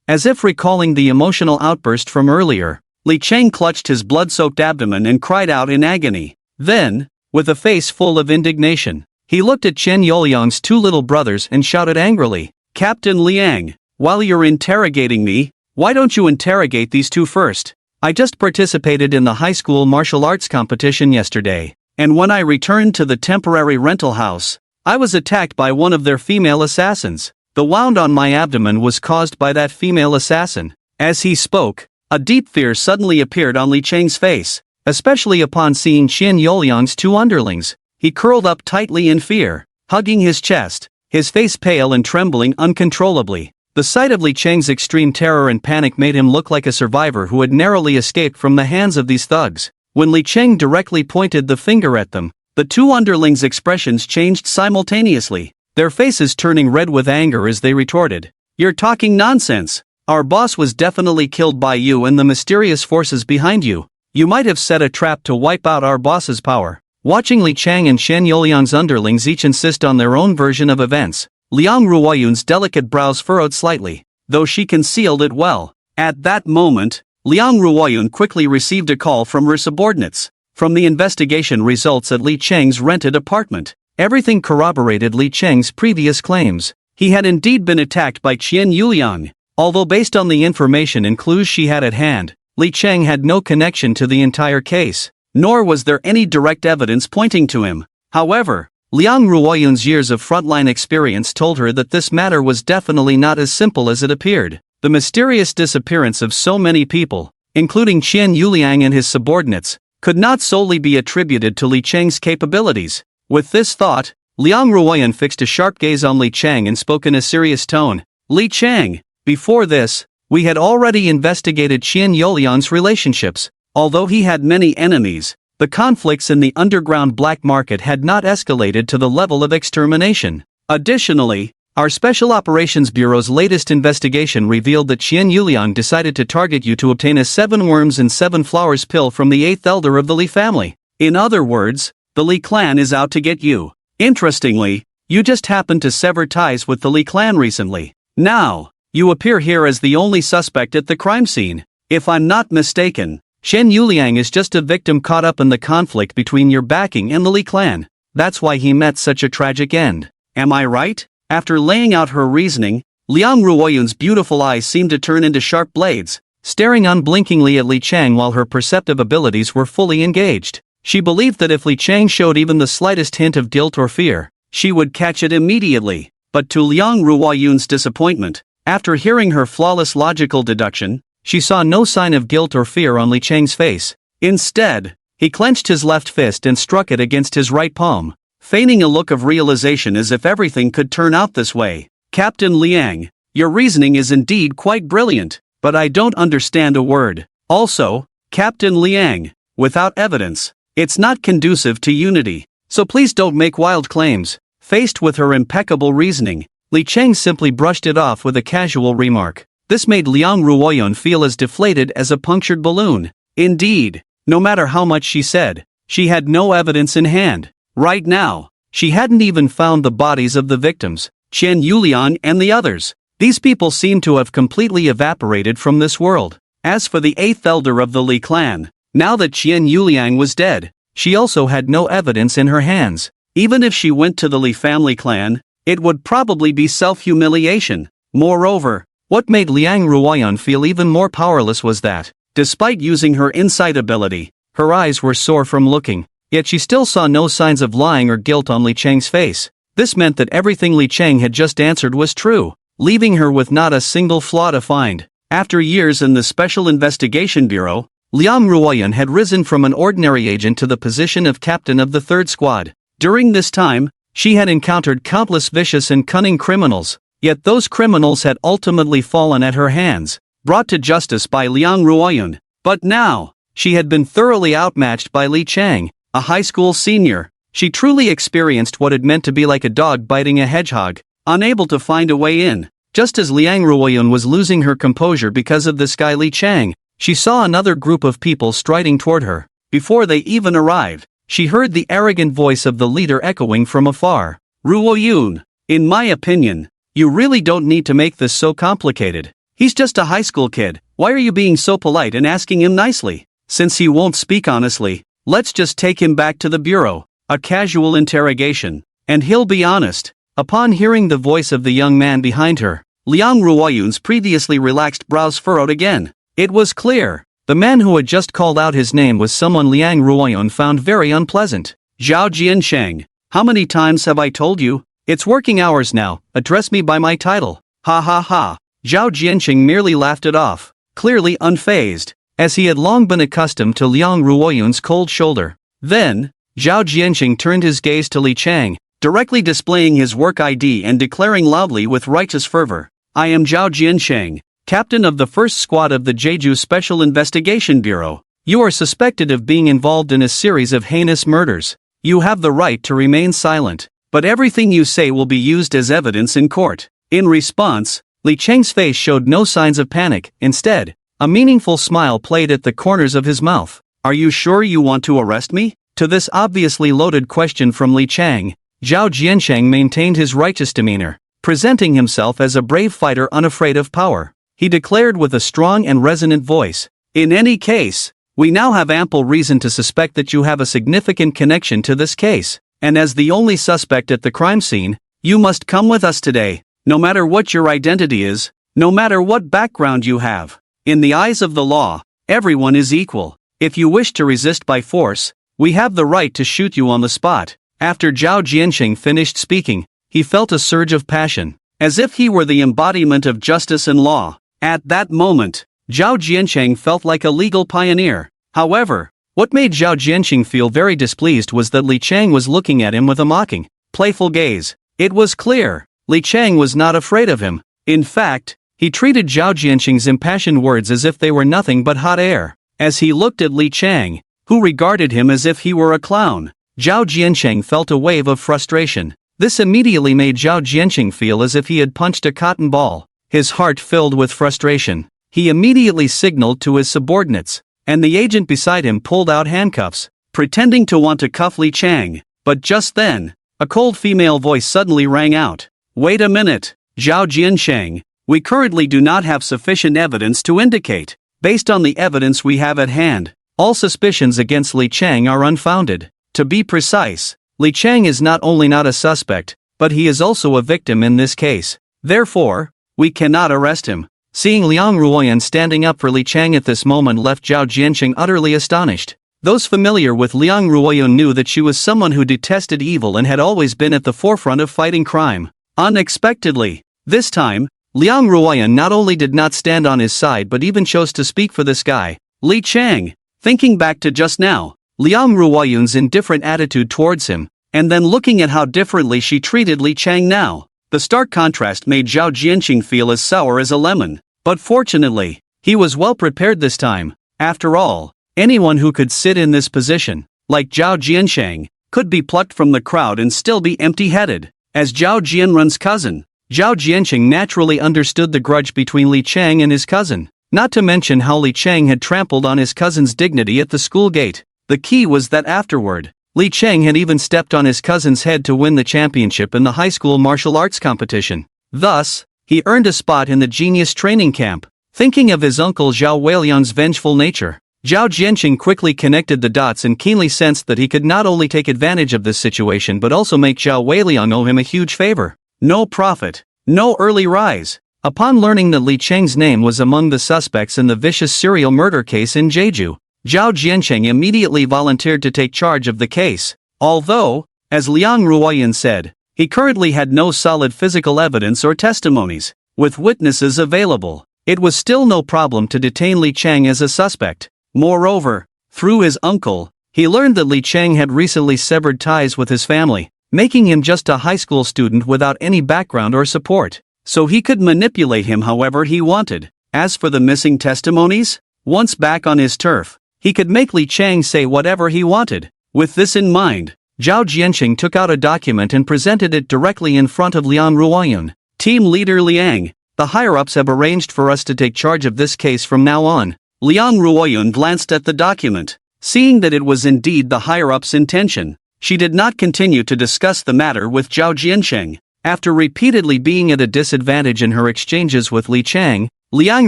As if recalling the emotional outburst from earlier, Li Cheng clutched his blood-soaked abdomen and cried out in agony. Then, with a face full of indignation, he looked at Chen Yuliang's 2 little brothers and shouted angrily, Captain Liang, while you're interrogating me, why don't you interrogate these 2 first? I just participated in the high school martial arts competition yesterday, and when I returned to the temporary rental house, I was attacked by one of their female assassins. The wound on my abdomen was caused by that female assassin. As he spoke, a deep fear suddenly appeared on Li Cheng's face, especially upon seeing Qian Yuliang's 2 underlings. He curled up tightly in fear, hugging his chest, his face pale and trembling uncontrollably. The sight of Li Cheng's extreme terror and panic made him look like a survivor who had narrowly escaped from the hands of these thugs. When Li Cheng directly pointed the finger at them, the 2 underlings' expressions changed simultaneously, their faces turning red with anger as they retorted, You're talking nonsense. Our boss was definitely killed by you and the mysterious forces behind you. You might have set a trap to wipe out our boss's power. Watching Li Cheng and Shen Yuliang's underlings each insist on their own version of events, Liang Ruoyun's delicate brows furrowed slightly, though she concealed it well. At that moment, Liang Ruoyun quickly received a call from her subordinates. From the investigation results at Li Cheng's rented apartment, everything corroborated Li Cheng's previous claims. He had indeed been attacked by Qian Yuliang. Although based on the information and clues she had at hand, Li Cheng had no connection to the entire case, nor was there any direct evidence pointing to him. However, Liang Ruoyun's years of frontline experience told her that this matter was definitely not as simple as it appeared. The mysterious disappearance of so many people, including Qian Yuliang and his subordinates, could not solely be attributed to Li Cheng's capabilities. With this thought, Liang Ruoyun fixed a sharp gaze on Li Cheng and spoke in a serious tone. Li Cheng, before this, we had already investigated Qian Yuliang's relationships. Although he had many enemies, the conflicts in the underground black market had not escalated to the level of extermination. Additionally, our Special Operations Bureau's latest investigation revealed that Qian Yuliang decided to target you to obtain a 7 worms and 7 flowers pill from the 8th elder of the Li family. In other words, the Li clan is out to get you. Interestingly, you just happened to sever ties with the Li clan recently. Now, you appear here as the only suspect at the crime scene. If I'm not mistaken, Qian Yuliang is just a victim caught up in the conflict between your backing and the Li clan. That's why he met such a tragic end. Am I right? After laying out her reasoning, Liang Ruoyun's beautiful eyes seemed to turn into sharp blades, staring unblinkingly at Li Chang while her perceptive abilities were fully engaged. She believed that if Li Chang showed even the slightest hint of guilt or fear, she would catch it immediately. But to Liang Ruoyun's disappointment, after hearing her flawless logical deduction, she saw no sign of guilt or fear on Li Chang's face. Instead, he clenched his left fist and struck it against his right palm, feigning a look of realization as if everything could turn out this way. Captain Liang, your reasoning is indeed quite brilliant, but I don't understand a word. Also, Captain Liang, without evidence, it's not conducive to unity, so please don't make wild claims. Faced with her impeccable reasoning, Li Chang simply brushed it off with a casual remark. This made Liang Ruoyun feel as deflated as a punctured balloon. Indeed, no matter how much she said, she had no evidence in hand. Right now, she hadn't even found the bodies of the victims, Qian Yuliang and the others. These people seemed to have completely evaporated from this world. As for the 8th elder of the Li clan, now that Qian Yuliang was dead, she also had no evidence in her hands. Even if she went to the Li family clan, it would probably be self-humiliation. Moreover, what made Liang Ruoyun feel even more powerless was that, despite using her insight ability, her eyes were sore from looking. Yet she still saw no signs of lying or guilt on Li Chang's face. This meant that everything Li Chang had just answered was true, leaving her with not a single flaw to find. After years in the Special Investigation Bureau, Liang Ruoyun had risen from an ordinary agent to the position of captain of the 3rd Squad. During this time, she had encountered countless vicious and cunning criminals, yet those criminals had ultimately fallen at her hands, brought to justice by Liang Ruoyun. But now, she had been thoroughly outmatched by Li Chang, a high school senior. She truly experienced what it meant to be like a dog biting a hedgehog, unable to find a way in. Just as Liang Ruoyun was losing her composure because of this guy Li Chang, she saw another group of people striding toward her. Before they even arrived, she heard the arrogant voice of the leader echoing from afar. Ruoyun, in my opinion, you really don't need to make this so complicated. He's just a high school kid. Why are you being so polite and asking him nicely? Since he won't speak honestly, let's just take him back to the bureau, a casual interrogation, and he'll be honest. Upon hearing the voice of the young man behind her, Liang Ruoyun's previously relaxed brows furrowed again. It was clear, the man who had just called out his name was someone Liang Ruoyun found very unpleasant. Zhao Jiansheng, how many times have I told you? It's working hours now, address me by my title. Ha ha ha. Zhao Jiansheng merely laughed it off, clearly unfazed, as he had long been accustomed to Liang Ruoyun's cold shoulder. Then, Zhao Jiansheng turned his gaze to Li Chang, directly displaying his work ID and declaring loudly with righteous fervor, I am Zhao Jiansheng, captain of the 1st Squad of the Jeju Special Investigation Bureau. You are suspected of being involved in a series of heinous murders. You have the right to remain silent, but everything you say will be used as evidence in court. In response, Li Chang's face showed no signs of panic. Instead, a meaningful smile played at the corners of his mouth. Are you sure you want to arrest me? To this obviously loaded question from Li Chang, Zhao Jiansheng maintained his righteous demeanor, presenting himself as a brave fighter unafraid of power. He declared with a strong and resonant voice, in any case, we now have ample reason to suspect that you have a significant connection to this case, and as the only suspect at the crime scene, you must come with us today, no matter what your identity is, no matter what background you have. In the eyes of the law, everyone is equal. If you wish to resist by force, we have the right to shoot you on the spot. After Zhao Jiansheng finished speaking, he felt a surge of passion, as if he were the embodiment of justice and law. At that moment, Zhao Jiansheng felt like a legal pioneer. However, what made Zhao Jiansheng feel very displeased was that Li Chang was looking at him with a mocking, playful gaze. It was clear, Li Chang was not afraid of him. In fact, he treated Zhao Jiansheng's impassioned words as if they were nothing but hot air. As he looked at Li Chang, who regarded him as if he were a clown. Zhao Jiansheng felt a wave of frustration. This immediately made Zhao Jiansheng feel as if he had punched a cotton ball. His heart filled with frustration. He immediately signaled to his subordinates, and the agent beside him pulled out handcuffs, pretending to want to cuff Li Chang. But just then, a cold female voice suddenly rang out. "Wait a minute, Zhao Jiansheng. We currently do not have sufficient evidence to indicate, based on the evidence we have at hand, all suspicions against Li Chang are unfounded. To be precise, Li Chang is not only not a suspect, but he is also a victim in this case. Therefore, we cannot arrest him." Seeing Liang Ruoyan standing up for Li Chang at this moment left Zhao Jiansheng utterly astonished. Those familiar with Liang Ruoyan knew that she was someone who detested evil and had always been at the forefront of fighting crime. Unexpectedly, this time, Liang Ruoyan not only did not stand on his side but even chose to speak for this guy, Li Chang. Thinking back to just now, Liang Ruoyan's indifferent attitude towards him, and then looking at how differently she treated Li Chang now, the stark contrast made Zhao Jiansheng feel as sour as a lemon. But fortunately, he was well prepared this time. After all, anyone who could sit in this position, like Zhao Jiansheng, could be plucked from the crowd and still be empty-headed. As Zhao Jianrun's cousin, Zhao Jiansheng naturally understood the grudge between Li Chang and his cousin, not to mention how Li Chang had trampled on his cousin's dignity at the school gate. The key was that afterward, Li Chang had even stepped on his cousin's head to win the championship in the high school martial arts competition. Thus, he earned a spot in the genius training camp. Thinking of his uncle Zhao Weiliang's vengeful nature, Zhao Jiansheng quickly connected the dots and keenly sensed that he could not only take advantage of this situation but also make Zhao Weiliang owe him a huge favor. No profit, no early rise. Upon learning that Li Chang's name was among the suspects in the vicious serial murder case in Jeju, Zhao Jiansheng immediately volunteered to take charge of the case. Although, as Liang Ruoyan said, he currently had no solid physical evidence or testimonies. With witnesses available, it was still no problem to detain Li Chang as a suspect. Moreover, through his uncle, he learned that Li Chang had recently severed ties with his family, making him just a high school student without any background or support. So he could manipulate him however he wanted. As for the missing testimonies, once back on his turf, he could make Li Chang say whatever he wanted. With this in mind, Zhao Jiansheng took out a document and presented it directly in front of Liang Ruoyan. "Team leader Liang, the higher-ups have arranged for us to take charge of this case from now on." Liang Ruoyan glanced at the document. Seeing that it was indeed the higher-ups' intention, she did not continue to discuss the matter with Zhao Jiansheng. After repeatedly being at a disadvantage in her exchanges with Li Chang, Liang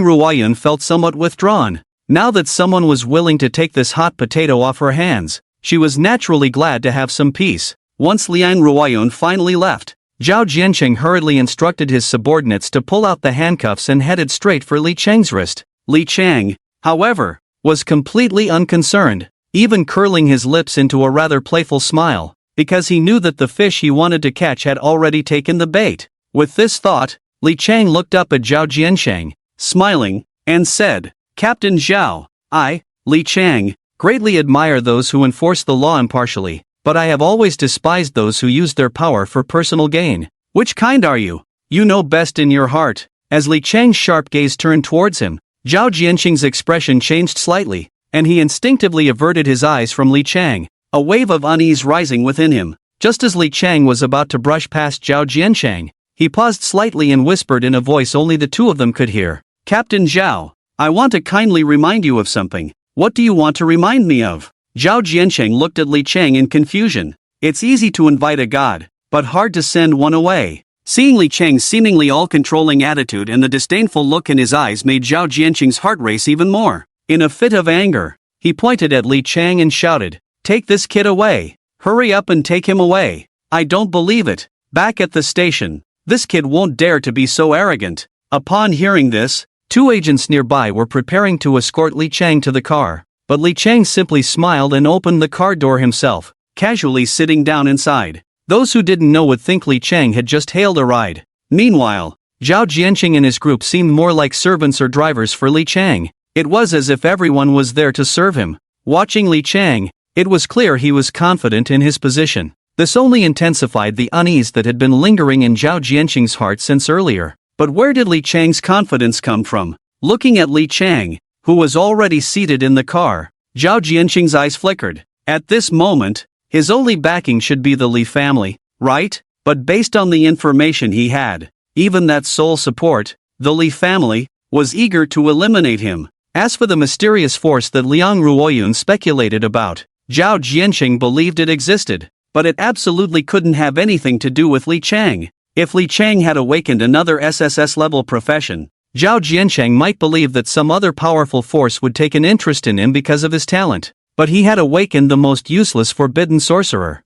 Ruoyan felt somewhat withdrawn. Now that someone was willing to take this hot potato off her hands, she was naturally glad to have some peace. Once Liang Ruoyan finally left, Zhao Jiansheng hurriedly instructed his subordinates to pull out the handcuffs and headed straight for Li Chang's wrist. Li Chang, however, was completely unconcerned, even curling his lips into a rather playful smile, because he knew that the fish he wanted to catch had already taken the bait. With this thought, Li Chang looked up at Zhao Jiansheng, smiling, and said, "Captain Zhao, I, Li Chang, greatly admire those who enforce the law impartially, but I have always despised those who use their power for personal gain. Which kind are you? You know best in your heart." As Li Chang's sharp gaze turned towards him, Zhao Jiansheng's expression changed slightly, and he instinctively averted his eyes from Li Chang, a wave of unease rising within him. Just as Li Chang was about to brush past Zhao Jiansheng, he paused slightly and whispered in a voice only the two of them could hear, "Captain Zhao, I want to kindly remind you of something." "What do you want to remind me of?" Zhao Jiansheng looked at Li Chang in confusion. It's easy to invite a god, but hard to send one away. Seeing Li Chang's seemingly all-controlling attitude and the disdainful look in his eyes made Zhao Jiansheng's heart race even more. In a fit of anger, he pointed at Li Chang and shouted, "Take this kid away! Hurry up and take him away! I don't believe it! Back at the station, this kid won't dare to be so arrogant." Upon hearing this, two agents nearby were preparing to escort Li Chang to the car, but Li Chang simply smiled and opened the car door himself, casually sitting down inside. Those who didn't know would think Li Chang had just hailed a ride. Meanwhile, Zhao Jiansheng and his group seemed more like servants or drivers for Li Chang. It was as if everyone was there to serve him. Watching Li Chang, it was clear he was confident in his position. This only intensified the unease that had been lingering in Zhao Jiansheng's heart since earlier. But where did Li Chang's confidence come from? Looking at Li Chang, who was already seated in the car, Zhao Jianqing's eyes flickered. At this moment, his only backing should be the Li family, right? But based on the information he had, even that sole support, the Li family, was eager to eliminate him. As for the mysterious force that Liang Ruoyun speculated about, Zhao Jianqing believed it existed, but it absolutely couldn't have anything to do with Li Chang. If Li Chang had awakened another SSS-level profession, Zhao Jianqing might believe that some other powerful force would take an interest in him because of his talent, but he had awakened the most useless forbidden sorcerer.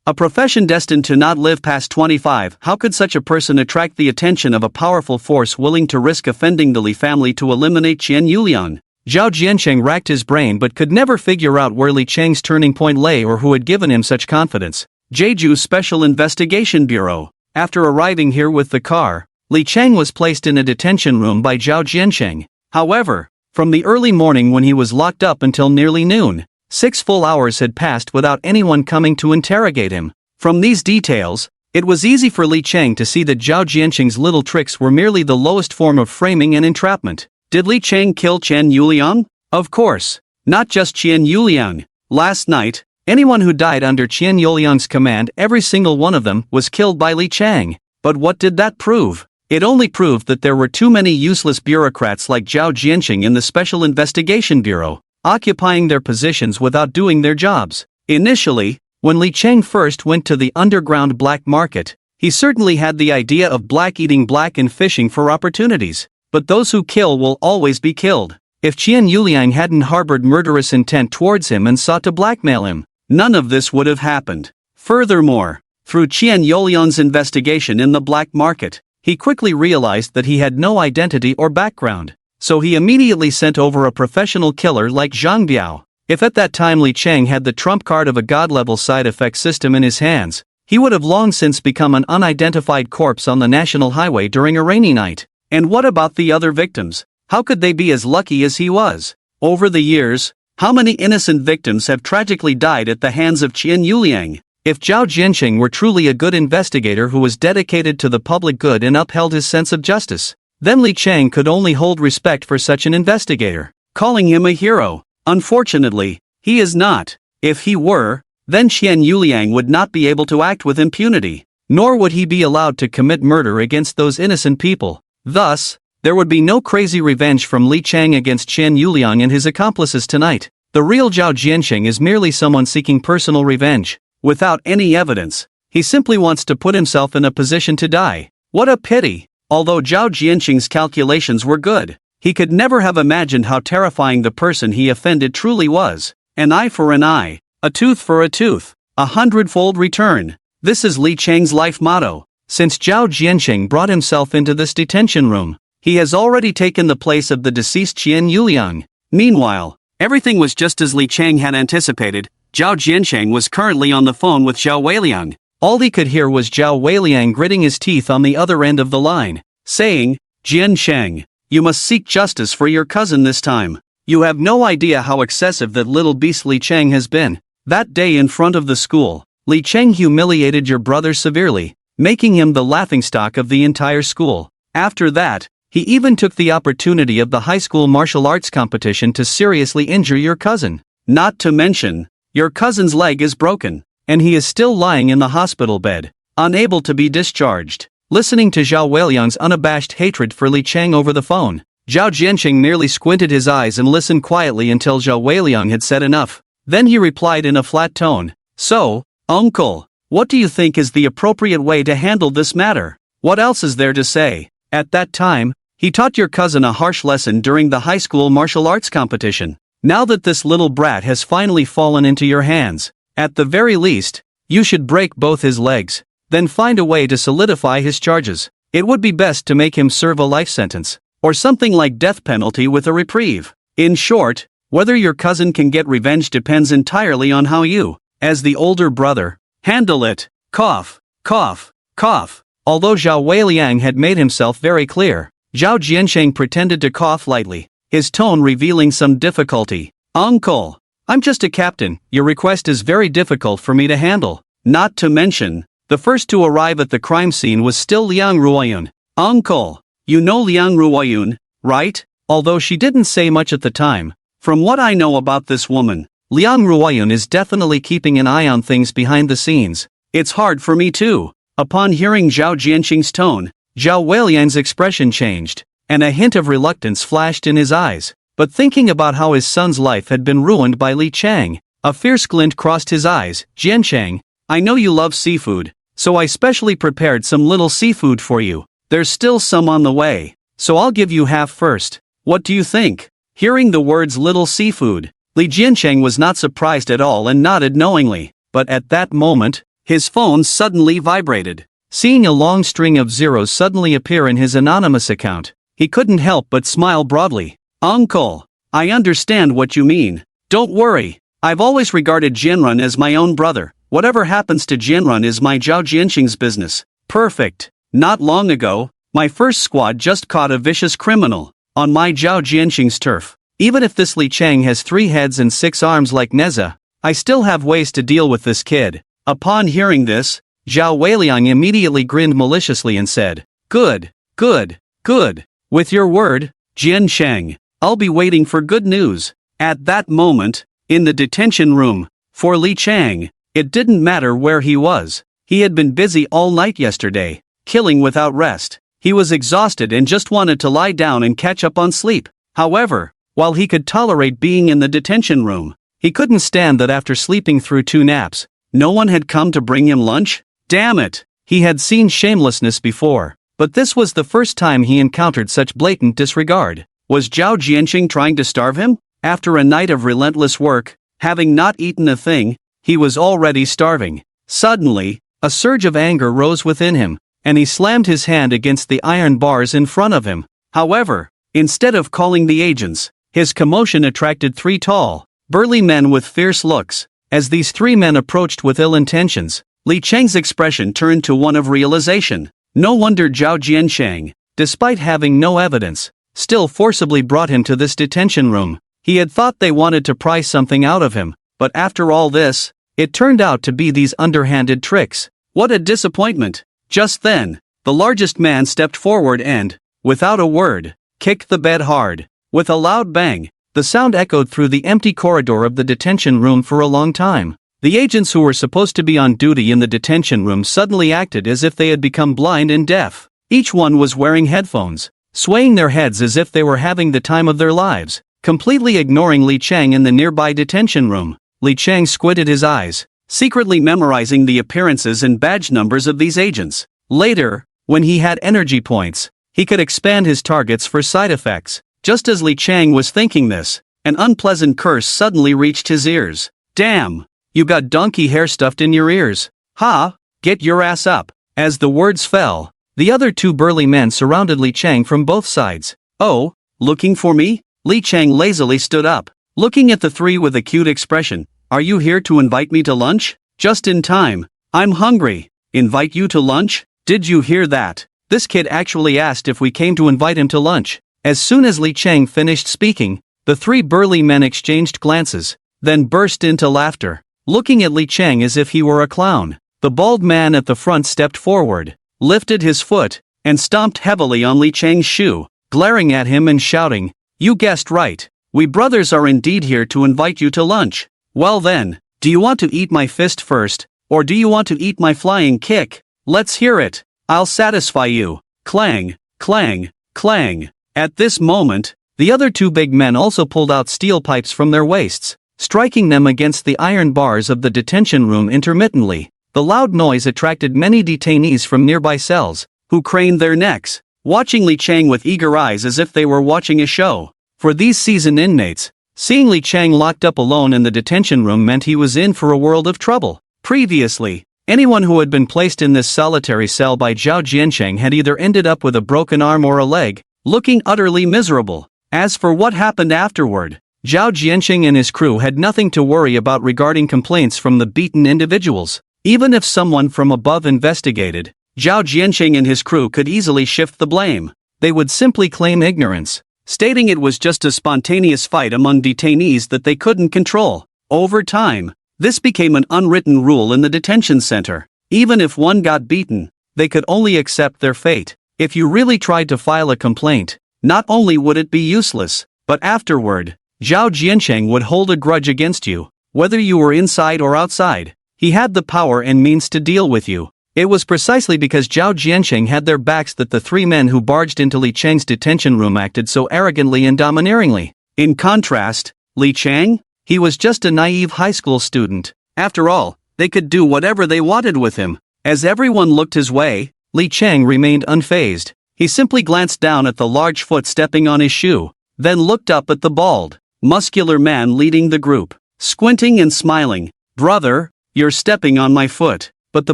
A profession destined to not live past 25, how could such a person attract the attention of a powerful force willing to risk offending the Li family to eliminate Qian Yuliang? Zhao Jianqing racked his brain but could never figure out where Li Chang's turning point lay or who had given him such confidence. Jeju Special Investigation Bureau. After arriving here with the car, Li Chang was placed in a detention room by Zhao Jianqing. However, from the early morning when he was locked up until nearly noon, 6 full hours had passed without anyone coming to interrogate him. From these details, it was easy for Li Chang to see that Zhao Jianqing's little tricks were merely the lowest form of framing and entrapment. Did Li Chang kill Qian Yuliang? Of course. Not just Qian Yuliang. Last night, anyone who died under Qian Yuliang's command, every single one of them, was killed by Li Chang. But what did that prove? It only proved that there were too many useless bureaucrats like Zhao Jianqing in the Special Investigation Bureau, occupying their positions without doing their jobs. Initially, when Li Chang first went to the underground black market, he certainly had the idea of black eating black and fishing for opportunities. But those who kill will always be killed. If Qian Yuliang hadn't harbored murderous intent towards him and sought to blackmail him, none of this would have happened. Furthermore, through Qian Yuliang's investigation in the black market, he quickly realized that he had no identity or background, so he immediately sent over a professional killer like Zhang Biao. If at that time Li Chang had the trump card of a god-level side effect system in his hands, he would have long since become an unidentified corpse on the national highway during a rainy night. And what about the other victims? How could they be as lucky as he was? Over the years, how many innocent victims have tragically died at the hands of Qian Yuliang? If Zhao Jianqing were truly a good investigator who was dedicated to the public good and upheld his sense of justice, then Li Chang could only hold respect for such an investigator, calling him a hero. Unfortunately, he is not. If he were, then Qian Yuliang would not be able to act with impunity, nor would he be allowed to commit murder against those innocent people. Thus, there would be no crazy revenge from Li Chang against Qian Yuliang and his accomplices tonight. The real Zhao Jianqing is merely someone seeking personal revenge, without any evidence. He simply wants to put himself in a position to die. What a pity! Although Zhao Jianqing's calculations were good, he could never have imagined how terrifying the person he offended truly was. An eye for an eye, a tooth for a tooth, 100-fold return. This is Li Chang's life motto. Since Zhao Jianqing brought himself into this detention room, he has already taken the place of the deceased Qian Yuliang. Meanwhile, everything was just as Li Chang had anticipated. Zhao Jianqing was currently on the phone with Zhao Weiliang. All he could hear was Zhao Weiliang gritting his teeth on the other end of the line, saying, "Jianqing, you must seek justice for your cousin this time. You have no idea how excessive that little beast Li Chang has been. That day in front of the school, Li Chang humiliated your brother severely, making him the laughingstock of the entire school. After that, he even took the opportunity of the high school martial arts competition to seriously injure your cousin. Not to mention, your cousin's leg is broken, and he is still lying in the hospital bed, unable to be discharged." Listening to Zhao Weiliang's unabashed hatred for Li Chang over the phone, Zhao Jianqing merely squinted his eyes and listened quietly until Zhao Weiliang had said enough. Then he replied in a flat tone, "So, uncle, what do you think is the appropriate way to handle this matter? What else is there to say? At that time, he taught your cousin a harsh lesson during the high school martial arts competition. Now that this little brat has finally fallen into your hands, at the very least, you should break both his legs, then find a way to solidify his charges. It would be best to make him serve a life sentence, or something like death penalty with a reprieve. In short, whether your cousin can get revenge depends entirely on how you, as the older brother, handle it." Cough, cough, cough. Although Zhao Weiliang had made himself very clear, Zhao Jianqing pretended to cough lightly, his tone revealing some difficulty. "Uncle, I'm just a captain. Your request is very difficult for me to handle. Not to mention, the first to arrive at the crime scene was still Liang Ruoyun. Uncle, you know Liang Ruoyun, right?" Although she didn't say much at the time, From what I know about this woman, Liang Ruoyun is definitely keeping an eye on things behind the scenes. It's hard for me too. Upon hearing Zhao Jianqing's tone, Zhao Weiliang's expression changed, and a hint of reluctance flashed in his eyes. But thinking about how his son's life had been ruined by Li Chang, a fierce glint crossed his eyes. Jiancheng, I know you love seafood, so I specially prepared some little seafood for you. There's still some on the way, so I'll give you half first. What do you think? Hearing the words little seafood, Li Jiancheng was not surprised at all and nodded knowingly, but at that moment, his phone suddenly vibrated. Seeing a long string of zeros suddenly appear in his anonymous account, he couldn't help but smile broadly. Uncle, I understand what you mean. Don't worry, I've always regarded Jianrun as my own brother. Whatever happens to Jianrun is my Zhao Jianqing's business. Perfect. Not long ago, my first squad just caught a vicious criminal on my Zhao Jianqing's turf. Even if this Li Chang has 3 heads and 6 arms like Neza, I still have ways to deal with this kid. Upon hearing this, Zhao Weiliang immediately grinned maliciously and said, Good, good, good. With your word, Jiancheng, I'll be waiting for good news. At that moment, in the detention room, for Li Chang, it didn't matter where he was. He had been busy all night yesterday, killing without rest. He was exhausted and just wanted to lie down and catch up on sleep. However, while he could tolerate being in the detention room, he couldn't stand that after sleeping through 2 naps, no one had come to bring him lunch. Damn it! He had seen shamelessness before, but this was the first time he encountered such blatant disregard. Was Zhao Jianqing trying to starve him? After a night of relentless work, having not eaten a thing, he was already starving. Suddenly, a surge of anger rose within him, and he slammed his hand against the iron bars in front of him. However, instead of calling the agents, his commotion attracted 3 tall, burly men with fierce looks. As these 3 men approached with ill intentions, Li Cheng's expression turned to one of realization. No wonder Zhao Jiancheng, despite having no evidence, still forcibly brought him to this detention room. He had thought they wanted to pry something out of him, but after all this, it turned out to be these underhanded tricks. What a disappointment! Just then, the largest man stepped forward and, without a word, kicked the bed hard. With a loud bang, the sound echoed through the empty corridor of the detention room for a long time. The agents who were supposed to be on duty in the detention room suddenly acted as if they had become blind and deaf. Each one was wearing headphones, swaying their heads as if they were having the time of their lives, completely ignoring Li Chang in the nearby detention room. Li Chang squinted his eyes, secretly memorizing the appearances and badge numbers of these agents. Later, when he had energy points, he could expand his targets for side effects. Just as Li Chang was thinking this, an unpleasant curse suddenly reached his ears. Damn! You got donkey hair stuffed in your ears. Ha! Get your ass up. As the words fell, the other 2 burly men surrounded Li Chang from both sides. Oh, looking for me? Li Chang lazily stood up, looking at the 3 with a cute expression. Are you here to invite me to lunch? Just in time. I'm hungry. Invite you to lunch? Did you hear that? This kid actually asked if we came to invite him to lunch. As soon as Li Chang finished speaking, the 3 burly men exchanged glances, then burst into laughter, looking at Li Chang as if he were a clown. The bald man at the front stepped forward, lifted his foot, and stomped heavily on Li Chang's shoe, glaring at him and shouting, You guessed right. We brothers are indeed here to invite you to lunch. Well then, do you want to eat my fist first, or do you want to eat my flying kick? Let's hear it. I'll satisfy you. Clang, clang, clang. At this moment, the other 2 big men also pulled out steel pipes from their waists, striking them against the iron bars of the detention room intermittently. The loud noise attracted many detainees from nearby cells, who craned their necks, watching Li Chang with eager eyes as if they were watching a show. For these seasoned inmates, seeing Li Chang locked up alone in the detention room meant he was in for a world of trouble. Previously, anyone who had been placed in this solitary cell by Zhao Jiancheng had either ended up with a broken arm or a leg, looking utterly miserable. As for what happened afterward, Zhao Jianqing and his crew had nothing to worry about regarding complaints from the beaten individuals. Even if someone from above investigated, Zhao Jianqing and his crew could easily shift the blame. They would simply claim ignorance, stating it was just a spontaneous fight among detainees that they couldn't control. Over time, this became an unwritten rule in the detention center. Even if one got beaten, they could only accept their fate. If you really tried to file a complaint, not only would it be useless, but afterward, Zhao Jiancheng would hold a grudge against you, whether you were inside or outside. He had the power and means to deal with you. It was precisely because Zhao Jiancheng had their backs that the three men who barged into Li Chang's detention room acted so arrogantly and domineeringly. In contrast, Li Chang? He was just a naive high school student. After all, they could do whatever they wanted with him. As everyone looked his way, Li Chang remained unfazed. He simply glanced down at the large foot stepping on his shoe, then looked up at the bald, muscular man leading the group, squinting and smiling. "Brother, you're stepping on my foot." But the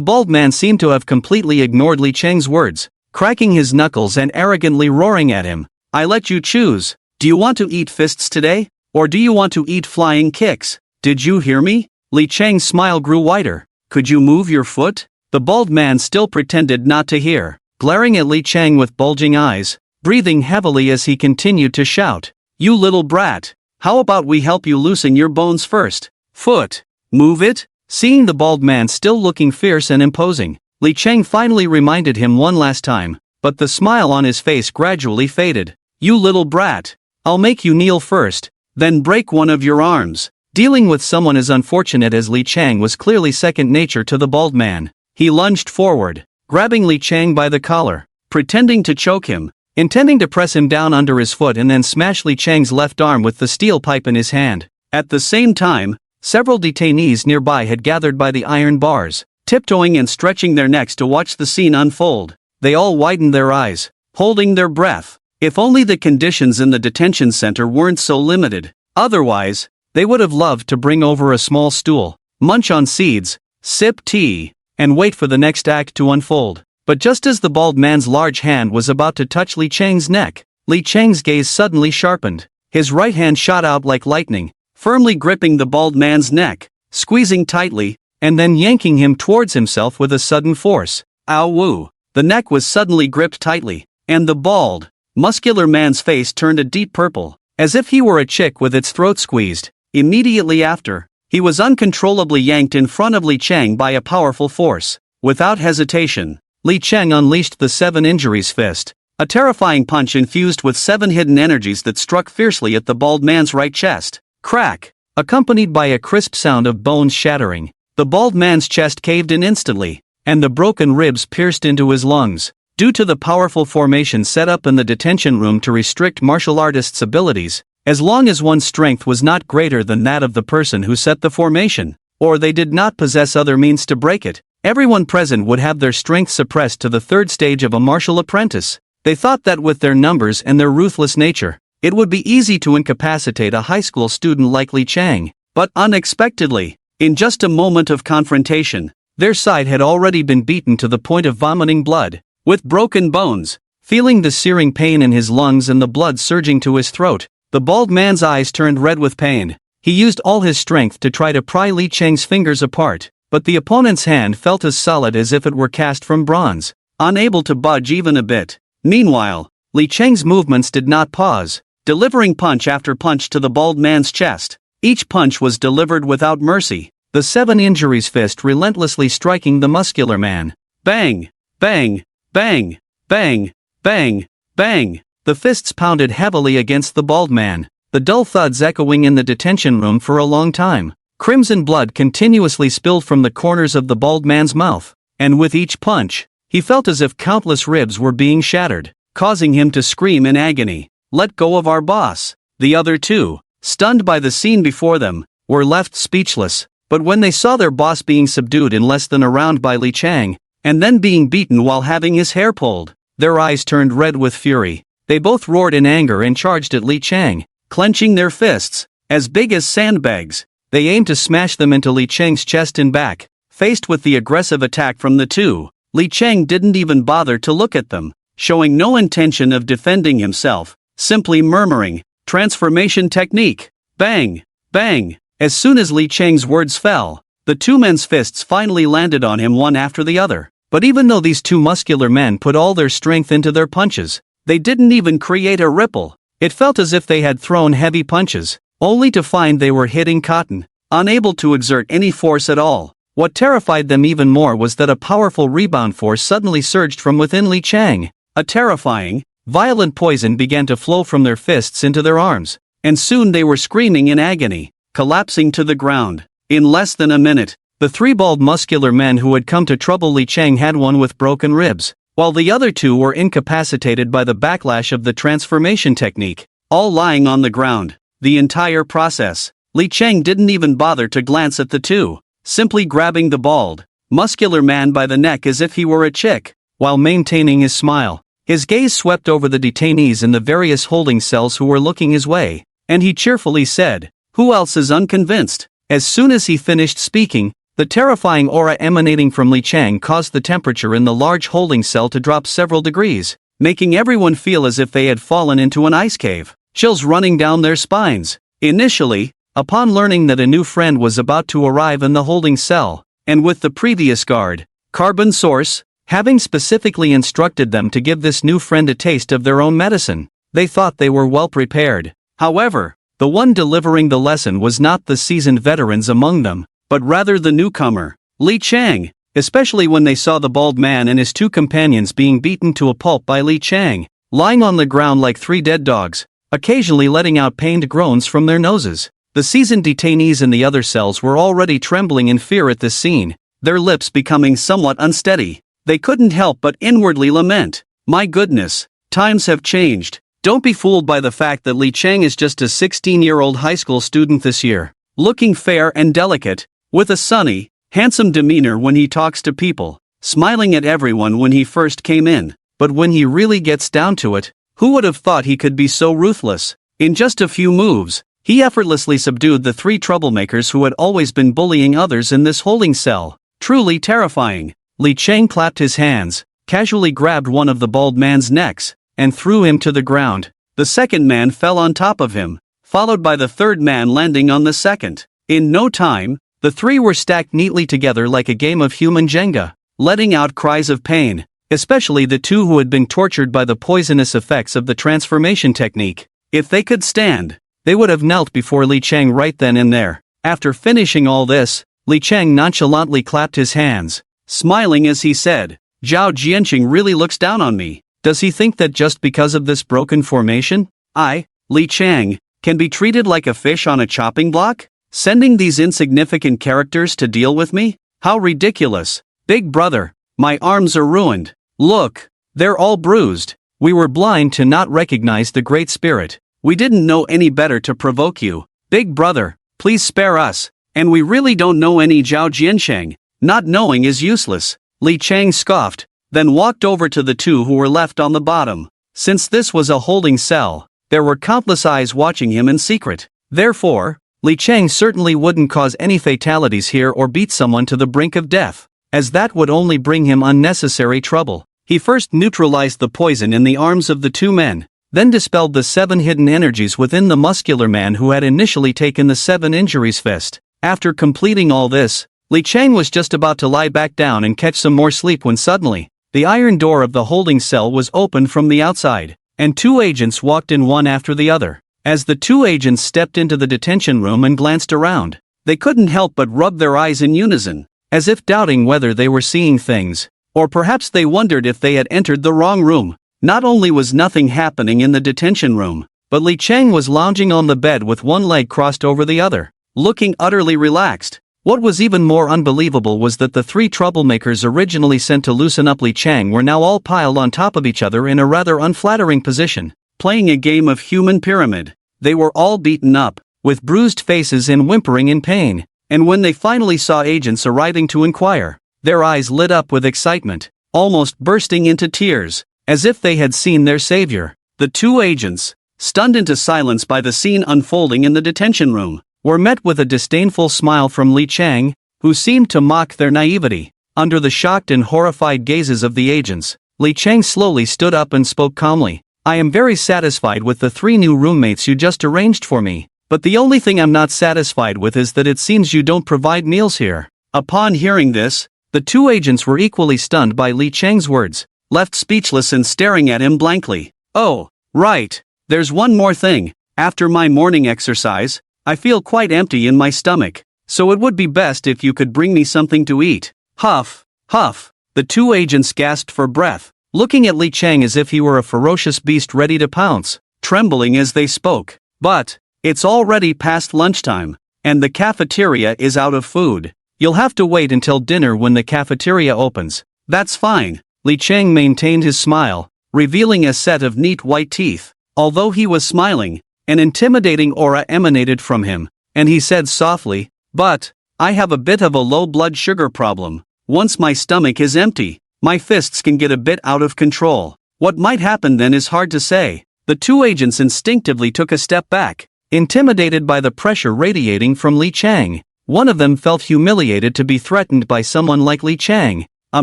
bald man seemed to have completely ignored Li Chang's words, cracking his knuckles and arrogantly roaring at him. "I let you choose. Do you want to eat fists today? Or do you want to eat flying kicks? Did you hear me?" Li Chang's smile grew wider. "Could you move your foot?" The bald man still pretended not to hear, glaring at Li Chang with bulging eyes, breathing heavily as he continued to shout. "You little brat! How about we help you loosen your bones first? Foot! Move it?" Seeing the bald man still looking fierce and imposing, Li Chang finally reminded him one last time, but the smile on his face gradually faded. "You little brat! I'll make you kneel first, then break one of your arms." Dealing with someone as unfortunate as Li Chang was clearly second nature to the bald man. He lunged forward, grabbing Li Chang by the collar, pretending to choke him, intending to press him down under his foot and then smash Li Chang's left arm with the steel pipe in his hand. At the same time, several detainees nearby had gathered by the iron bars, tiptoeing and stretching their necks to watch the scene unfold. They all widened their eyes, holding their breath. If only the conditions in the detention center weren't so limited. Otherwise, they would have loved to bring over a small stool, munch on seeds, sip tea, and wait for the next act to unfold. But just as the bald man's large hand was about to touch Li Chang's neck, Li Chang's gaze suddenly sharpened. His right hand shot out like lightning, firmly gripping the bald man's neck, squeezing tightly, and then yanking him towards himself with a sudden force. Ow woo! The neck was suddenly gripped tightly, and the bald, muscular man's face turned a deep purple, as if he were a chick with its throat squeezed. Immediately after, he was uncontrollably yanked in front of Li Chang by a powerful force. Without hesitation, Li Chang unleashed the 7 injuries fist, a terrifying punch infused with 7 hidden energies that struck fiercely at the bald man's right chest. Crack! Accompanied by a crisp sound of bones shattering, the bald man's chest caved in instantly, and the broken ribs pierced into his lungs. Due to the powerful formation set up in the detention room to restrict martial artists' abilities, as long as one's strength was not greater than that of the person who set the formation, or they did not possess other means to break it, everyone present would have their strength suppressed to the 3rd stage of a martial apprentice. They thought that with their numbers and their ruthless nature, it would be easy to incapacitate a high school student like Li Chang. But unexpectedly, in just a moment of confrontation, their side had already been beaten to the point of vomiting blood. With broken bones, feeling the searing pain in his lungs and the blood surging to his throat, the bald man's eyes turned red with pain. He used all his strength to try to pry Li Chang's fingers apart, but the opponent's hand felt as solid as if it were cast from bronze, unable to budge even a bit. Meanwhile, Li Chang's movements did not pause, delivering punch after punch to the bald man's chest. Each punch was delivered without mercy, the 7 injuries fist relentlessly striking the muscular man. Bang! Bang! Bang! Bang! Bang! Bang! The fists pounded heavily against the bald man, the dull thuds echoing in the detention room for a long time. Crimson blood continuously spilled from the corners of the bald man's mouth, and with each punch, he felt as if countless ribs were being shattered, causing him to scream in agony. "Let go of our boss!" The other two, stunned by the scene before them, were left speechless, but when they saw their boss being subdued in less than a round by Li Chang, and then being beaten while having his hair pulled, their eyes turned red with fury. They both roared in anger and charged at Li Chang, clenching their fists, as big as sandbags. They aimed to smash them into Li Chang's chest and back. Faced with the aggressive attack from the two, Li Chang didn't even bother to look at them, showing no intention of defending himself, simply murmuring, "Transformation technique! Bang! Bang!" As soon as Li Chang's words fell, the two men's fists finally landed on him one after the other. But even though these two muscular men put all their strength into their punches, they didn't even create a ripple. It felt as if they had thrown heavy punches, only to find they were hitting cotton, unable to exert any force at all. What terrified them even more was that a powerful rebound force suddenly surged from within Li Chang. A terrifying, violent poison began to flow from their fists into their arms, and soon they were screaming in agony, collapsing to the ground. In less than a minute, the three bald muscular men who had come to trouble Li Chang had one with broken ribs, while the other two were incapacitated by the backlash of the transformation technique, all lying on the ground. The entire process, Li Chang didn't even bother to glance at the two, simply grabbing the bald, muscular man by the neck as if he were a chick, while maintaining his smile. His gaze swept over the detainees in the various holding cells who were looking his way, and he cheerfully said, "Who else is unconvinced?" As soon as he finished speaking, the terrifying aura emanating from Li Chang caused the temperature in the large holding cell to drop several degrees, making everyone feel as if they had fallen into an ice cave, chills running down their spines. Initially, upon learning that a new friend was about to arrive in the holding cell, and with the previous guard, Carbon Source, having specifically instructed them to give this new friend a taste of their own medicine, they thought they were well prepared. However, the one delivering the lesson was not the seasoned veterans among them, but rather the newcomer, Li Chang, especially when they saw the bald man and his two companions being beaten to a pulp by Li Chang, lying on the ground like three dead dogs, occasionally letting out pained groans from their noses. The seasoned detainees in the other cells were already trembling in fear at this scene, their lips becoming somewhat unsteady. They couldn't help but inwardly lament, "My goodness, times have changed." Don't be fooled by the fact that Li Chang is just a 16-year-old high school student this year, looking fair and delicate, with a sunny, handsome demeanor when he talks to people, smiling at everyone when he first came in, but when he really gets down to it, who would have thought he could be so ruthless? In just a few moves, he effortlessly subdued the three troublemakers who had always been bullying others in this holding cell. Truly terrifying. Li Chang clapped his hands, casually grabbed one of the bald man's necks, and threw him to the ground. The second man fell on top of him, followed by the third man landing on the second. In no time, the three were stacked neatly together like a game of human Jenga, letting out cries of pain, especially the two who had been tortured by the poisonous effects of the transformation technique. If they could stand, they would have knelt before Li Chang right then and there. After finishing all this, Li Chang nonchalantly clapped his hands, smiling as he said, "Zhao Jianqing really looks down on me. Does he think that just because of this broken formation, I, Li Chang, can be treated like a fish on a chopping block? Sending these insignificant characters to deal with me? How ridiculous. Big brother, my arms are ruined. Look, they're all bruised. We were blind to not recognize the Great Spirit. We didn't know any better to provoke you. Big brother, please spare us. And we really don't know any Zhao Jiansheng. Not knowing is useless." Li Chang scoffed, then walked over to the two who were left on the bottom. Since this was a holding cell, there were countless eyes watching him in secret. Therefore, Li Chang certainly wouldn't cause any fatalities here or beat someone to the brink of death, as that would only bring him unnecessary trouble. He first neutralized the poison in the arms of the two men, then dispelled the 7 hidden energies within the muscular man who had initially taken the 7 injuries fist. After completing all this, Li Chang was just about to lie back down and catch some more sleep when suddenly, the iron door of the holding cell was opened from the outside, and 2 agents walked in one after the other. As the 2 agents stepped into the detention room and glanced around, they couldn't help but rub their eyes in unison, as if doubting whether they were seeing things, or perhaps they wondered if they had entered the wrong room. Not only was nothing happening in the detention room, but Li Chang was lounging on the bed with one leg crossed over the other, looking utterly relaxed. What was even more unbelievable was that the 3 troublemakers originally sent to loosen up Li Chang were now all piled on top of each other in a rather unflattering position, playing a game of human pyramid. They were all beaten up, with bruised faces and whimpering in pain, and when they finally saw agents arriving to inquire, their eyes lit up with excitement, almost bursting into tears, as if they had seen their savior. The 2 agents, stunned into silence by the scene unfolding in the detention room, were met with a disdainful smile from Li Chang, who seemed to mock their naivety. Under the shocked and horrified gazes of the agents, Li Chang slowly stood up and spoke calmly. "I am very satisfied with the 3 new roommates you just arranged for me, but the only thing I'm not satisfied with is that it seems you don't provide meals here." Upon hearing this, the 2 agents were equally stunned by Li Chang's words, left speechless and staring at him blankly. "Oh, right, there's one more thing. After my morning exercise, I feel quite empty in my stomach, so it would be best if you could bring me something to eat." Huff, huff, the 2 agents gasped for breath, looking at Li Chang as if he were a ferocious beast ready to pounce, trembling as they spoke. But, It's already past lunchtime, and the cafeteria is out of food. You'll have to wait until dinner when the cafeteria opens. That's fine. Li Chang maintained his smile, revealing a set of neat white teeth. Although he was smiling, an intimidating aura emanated from him, and he said softly, "But I have a bit of a low blood sugar problem. Once my stomach is empty, my fists can get a bit out of control. What might happen then is hard to say." The two agents instinctively took a step back, intimidated by the pressure radiating from Li Chang. One of them felt humiliated to be threatened by someone like Li Chang, a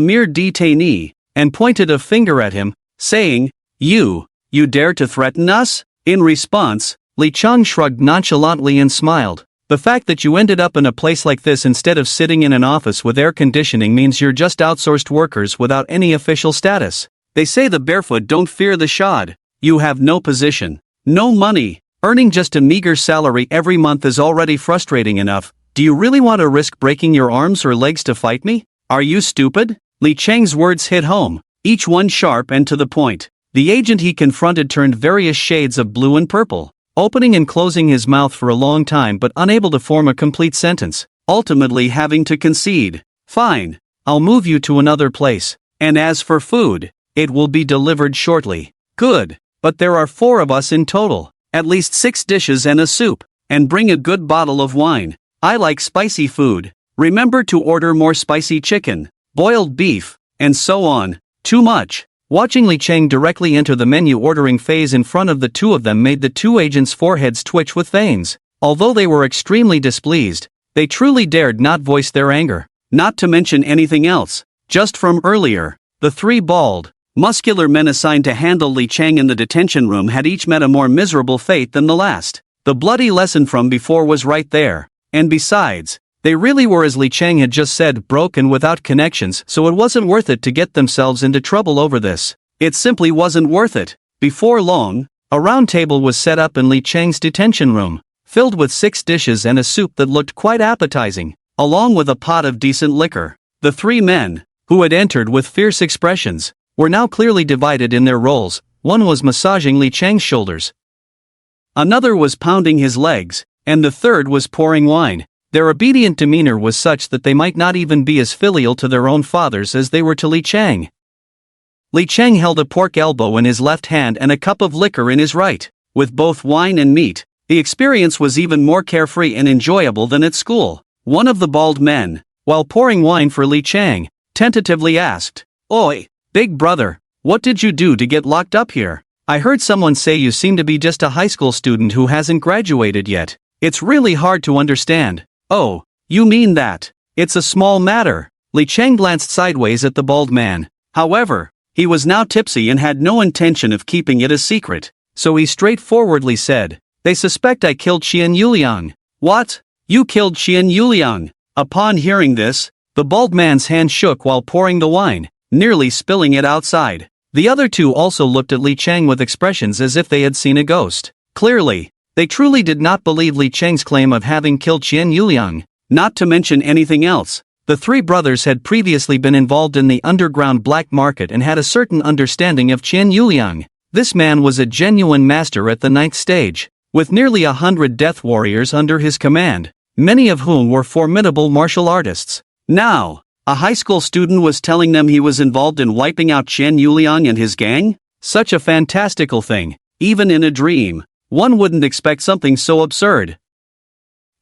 mere detainee, and pointed a finger at him, saying, You dare to threaten us?" In response, Li Chang shrugged nonchalantly and smiled. "The fact that you ended up in a place like this instead of sitting in an office with air conditioning means you're just outsourced workers without any official status. They say the barefoot don't fear the shod. You have no position, no money. Earning just a meager salary every month is already frustrating enough. Do you really want to risk breaking your arms or legs to fight me? Are you stupid?" Li Chang's words hit home, each one sharp and to the point. The agent he confronted turned various shades of blue and purple, opening and closing his mouth for a long time but unable to form a complete sentence, ultimately having to concede. "Fine, I'll move you to another place, and as for food, it will be delivered shortly." "Good, but there are 4 of us in total, at least 6 dishes and a soup, and bring a good bottle of wine. I like spicy food. Remember to order more spicy chicken, boiled beef, and so on." "Too much." Watching Li Chang directly enter the menu ordering phase in front of the two of them made the two agents' foreheads twitch with veins. Although they were extremely displeased, they truly dared not voice their anger. Not to mention anything else, just from earlier, the 3 bald, muscular men assigned to handle Li Chang in the detention room had each met a more miserable fate than the last. The bloody lesson from before was right there, and besides, they really were, as Li Chang had just said, broke and without connections, so it wasn't worth it to get themselves into trouble over this. It simply wasn't worth it. Before long, a round table was set up in Li Chang's detention room, filled with 6 dishes and a soup that looked quite appetizing, along with a pot of decent liquor. The 3 men, who had entered with fierce expressions, were now clearly divided in their roles. One was massaging Li Chang's shoulders, another was pounding his legs, and the third was pouring wine. Their obedient demeanor was such that they might not even be as filial to their own fathers as they were to Li Chang. Li Chang held a pork elbow in his left hand and a cup of liquor in his right. With both wine and meat, the experience was even more carefree and enjoyable than at school. One of the bald men, while pouring wine for Li Chang, tentatively asked, "Oi, big brother, what did you do to get locked up here? I heard someone say you seem to be just a high school student who hasn't graduated yet. It's really hard to understand." "Oh, you mean that? It's a small matter." Li Chang glanced sideways at the bald man. However, he was now tipsy and had no intention of keeping it a secret, so he straightforwardly said, "They suspect I killed Qian Yuliang." "What? You killed Qian Yuliang?" Upon hearing this, the bald man's hand shook while pouring the wine, nearly spilling it outside. The other 2 also looked at Li Chang with expressions as if they had seen a ghost. Clearly, they truly did not believe Li Chang's claim of having killed Qian Yuliang. Not to mention anything else, the 3 brothers had previously been involved in the underground black market and had a certain understanding of Qian Yuliang. This man was a genuine master at the 9th stage, with nearly 100 death warriors under his command, many of whom were formidable martial artists. Now, a high school student was telling them he was involved in wiping out Qian Yuliang and his gang? Such a fantastical thing. Even in a dream, one wouldn't expect something so absurd.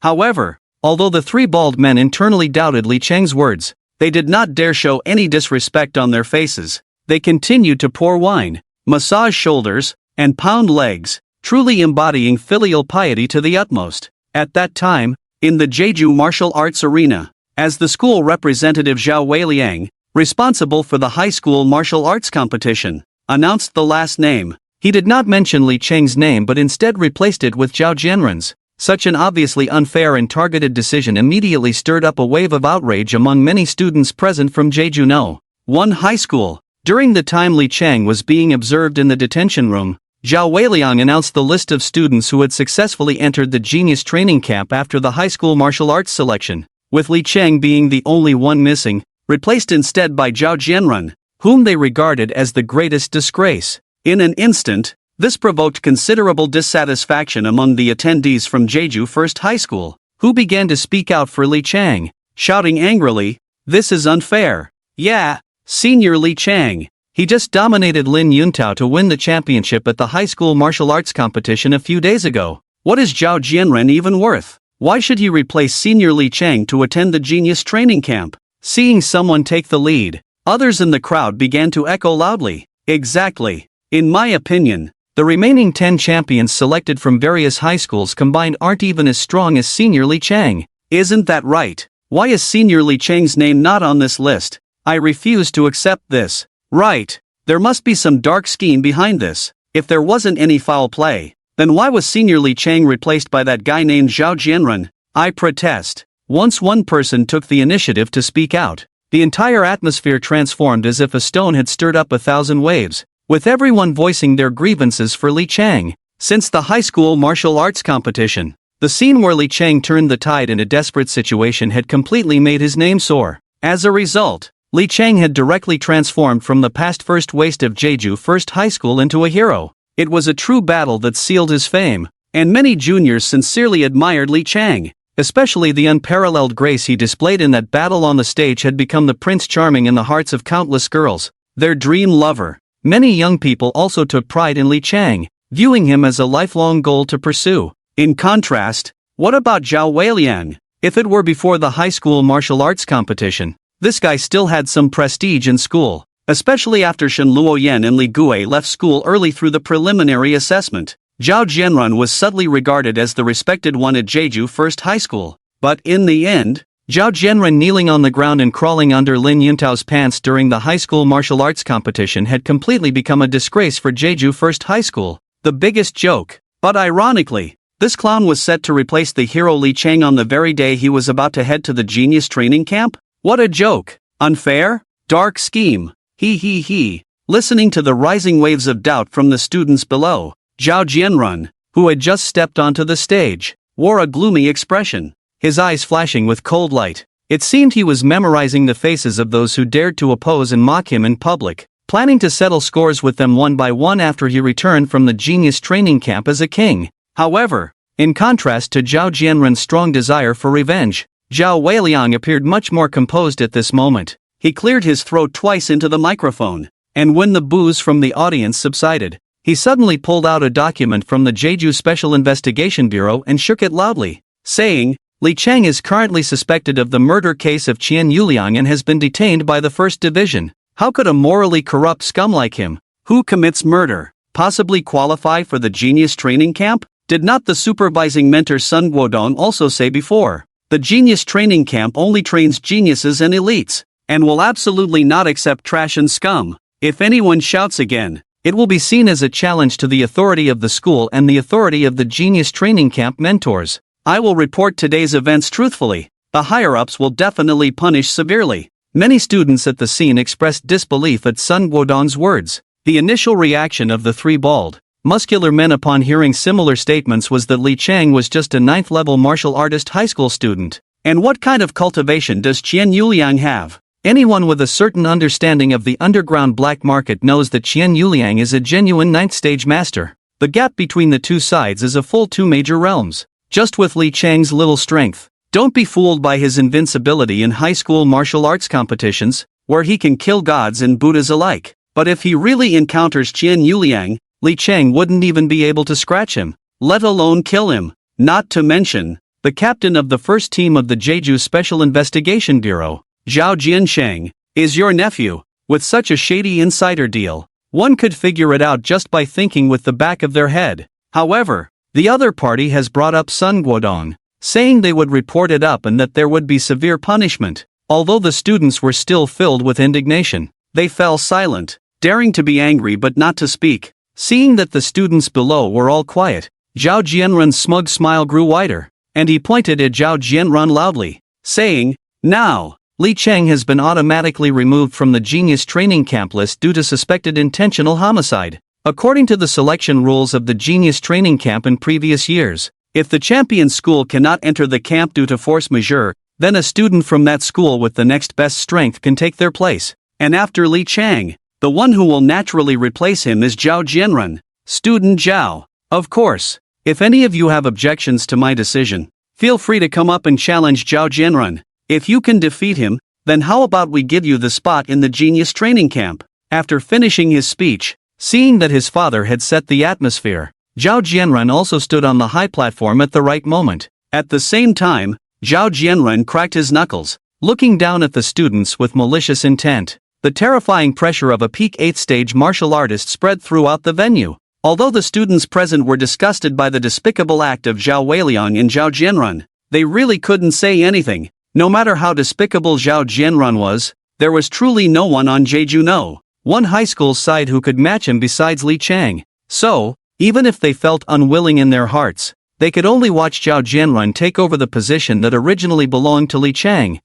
However, although the 3 bald men internally doubted Li Chang's words, they did not dare show any disrespect on their faces. They continued to pour wine, massage shoulders, and pound legs, truly embodying filial piety to the utmost. At that time, in the Jeju martial arts arena, as the school representative Zhao Weiliang, responsible for the high school martial arts competition, announced the last name. He did not mention Li Chang's name but instead replaced it with Zhao Jianren's. Such an obviously unfair and targeted decision immediately stirred up a wave of outrage among many students present from Jeju One High School. During the time Li Chang was being observed in the detention room, Zhao Weiliang announced the list of students who had successfully entered the Genius Training Camp after the high school martial arts selection, with Li Chang being the only one missing, replaced instead by Zhao Jianren, whom they regarded as the greatest disgrace. In an instant, This provoked considerable dissatisfaction among the attendees from Jeju First High School, who began to speak out for Lee Chang, shouting angrily, "This is unfair. Yeah, Senior Lee Chang. He just dominated Lin Yuntao to win the championship at the high school martial arts competition a few days ago. What is Zhao Jianren even worth? Why should he replace Senior Lee Chang to attend the genius training camp?" Seeing someone take the lead, others in the crowd began to echo loudly, "Exactly. In my opinion, the remaining 10 champions selected from various high schools combined aren't even as strong as Senior Lee Chang. Isn't that right? Why is Senior Lee Chang's name not on this list? I refuse to accept this. Right. There must be some dark scheme behind this. If there wasn't any foul play, then why was Senior Lee Chang replaced by that guy named Zhao Jianren? I protest." Once one person took the initiative to speak out, the entire atmosphere transformed as if a stone had stirred up 1,000 waves, with everyone voicing their grievances for Lee Chang. Since the high school martial arts competition, the scene where Lee Chang turned the tide in a desperate situation had completely made his name soar. As a result, Lee Chang had directly transformed from the past first waste of Jeju First High School into a hero. It was a true battle that sealed his fame, and many juniors sincerely admired Lee Chang, especially the unparalleled grace he displayed in that battle on the stage had become the Prince Charming in the hearts of countless girls, their dream lover. Many young people also took pride in Lee Chang, viewing him as a lifelong goal to pursue. In contrast, what about Zhao Weiliang? If it were before the high school martial arts competition, this guy still had some prestige in school, especially after Shen Luoyan and Li Gui left school early through the preliminary assessment. Zhao Jianren was subtly regarded as the respected one at Jeju First High School, but in the end, Zhao Jianren kneeling on the ground and crawling under Lin Yuntao's pants during the high school martial arts competition had completely become a disgrace for Jeju First High School, the biggest joke. But ironically, this clown was set to replace the hero Lee Chang on the very day he was about to head to the genius training camp? What a joke! Unfair? Dark scheme. He. Listening to the rising waves of doubt from the students below, Zhao Jianren, who had just stepped onto the stage, wore a gloomy expression, his eyes flashing with cold light. It seemed he was memorizing the faces of those who dared to oppose and mock him in public, planning to settle scores with them one by one after he returned from the genius training camp as a king. However, in contrast to Zhao Jianren's strong desire for revenge, Zhao Weiliang appeared much more composed at this moment. He cleared his throat twice into the microphone, and when the boos from the audience subsided, he suddenly pulled out a document from the Jeju Special Investigation Bureau and shook it loudly, saying, "Lee Chang is currently suspected of the murder case of Qian Yuliang and has been detained by the First Division. How could a morally corrupt scum like him, who commits murder, possibly qualify for the genius training camp? Did not the supervising mentor Sun Guodong also say before? The genius training camp only trains geniuses and elites, and will absolutely not accept trash and scum. If anyone shouts again, it will be seen as a challenge to the authority of the school and the authority of the genius training camp mentors. I will report today's events truthfully. The higher-ups will definitely punish severely." Many students at the scene expressed disbelief at Sun Guodong's words. The initial reaction of the three bald, muscular men upon hearing similar statements was that Lee Chang was just a 9th-level martial artist high school student. And what kind of cultivation does Qian Yuliang have? Anyone with a certain understanding of the underground black market knows that Qian Yuliang is a genuine 9th-stage master. The gap between the two sides is a full 2 major realms. Just with Lee Chang's little strength, don't be fooled by his invincibility in high school martial arts competitions, where he can kill gods and Buddhas alike. But if he really encounters Qian Yuliang, Lee Chang wouldn't even be able to scratch him, let alone kill him. Not to mention, the captain of the first team of the Jeju Special Investigation Bureau, Zhao Jiansheng, is your nephew. With such a shady insider deal, one could figure it out just by thinking with the back of their head. However, the other party has brought up Sun Guodong, saying they would report it up and that there would be severe punishment. Although the students were still filled with indignation, they fell silent, daring to be angry but not to speak. Seeing that the students below were all quiet, Zhao Jianren's smug smile grew wider, and he pointed at Zhao Jianren loudly, saying, "Now, Lee Chang has been automatically removed from the genius training camp list due to suspected intentional homicide. According to the selection rules of the genius training camp in previous years, if the champion school cannot enter the camp due to force majeure, then a student from that school with the next best strength can take their place. And after Lee Chang, the one who will naturally replace him is Zhao Jianren." Student Zhao. Of course. If any of you have objections to my decision, feel free to come up and challenge Zhao Jianrun. If you can defeat him, then how about we give you the spot in the genius training camp? After finishing his speech, seeing that his father had set the atmosphere, Zhao Jianrun also stood on the high platform at the right moment. At the same time, Zhao Jianrun cracked his knuckles, looking down at the students with malicious intent. The terrifying pressure of a peak 8th stage martial artist spread throughout the venue. Although the students present were disgusted by the despicable act of Zhao Weiliang and Zhao Jianrun, they really couldn't say anything. No matter how despicable Zhao Jianrun was, there was truly no one on Jeju No. One high school's side who could match him besides Li Chang. So, even if they felt unwilling in their hearts, they could only watch Zhao Jianrun take over the position that originally belonged to Li Chang.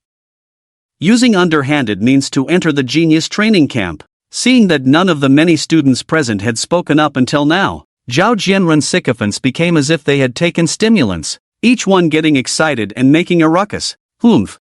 Using underhanded means to enter the genius training camp. Seeing that none of the many students present had spoken up until now, Zhao Jianrun's sycophants became as if they had taken stimulants, each one getting excited and making a ruckus.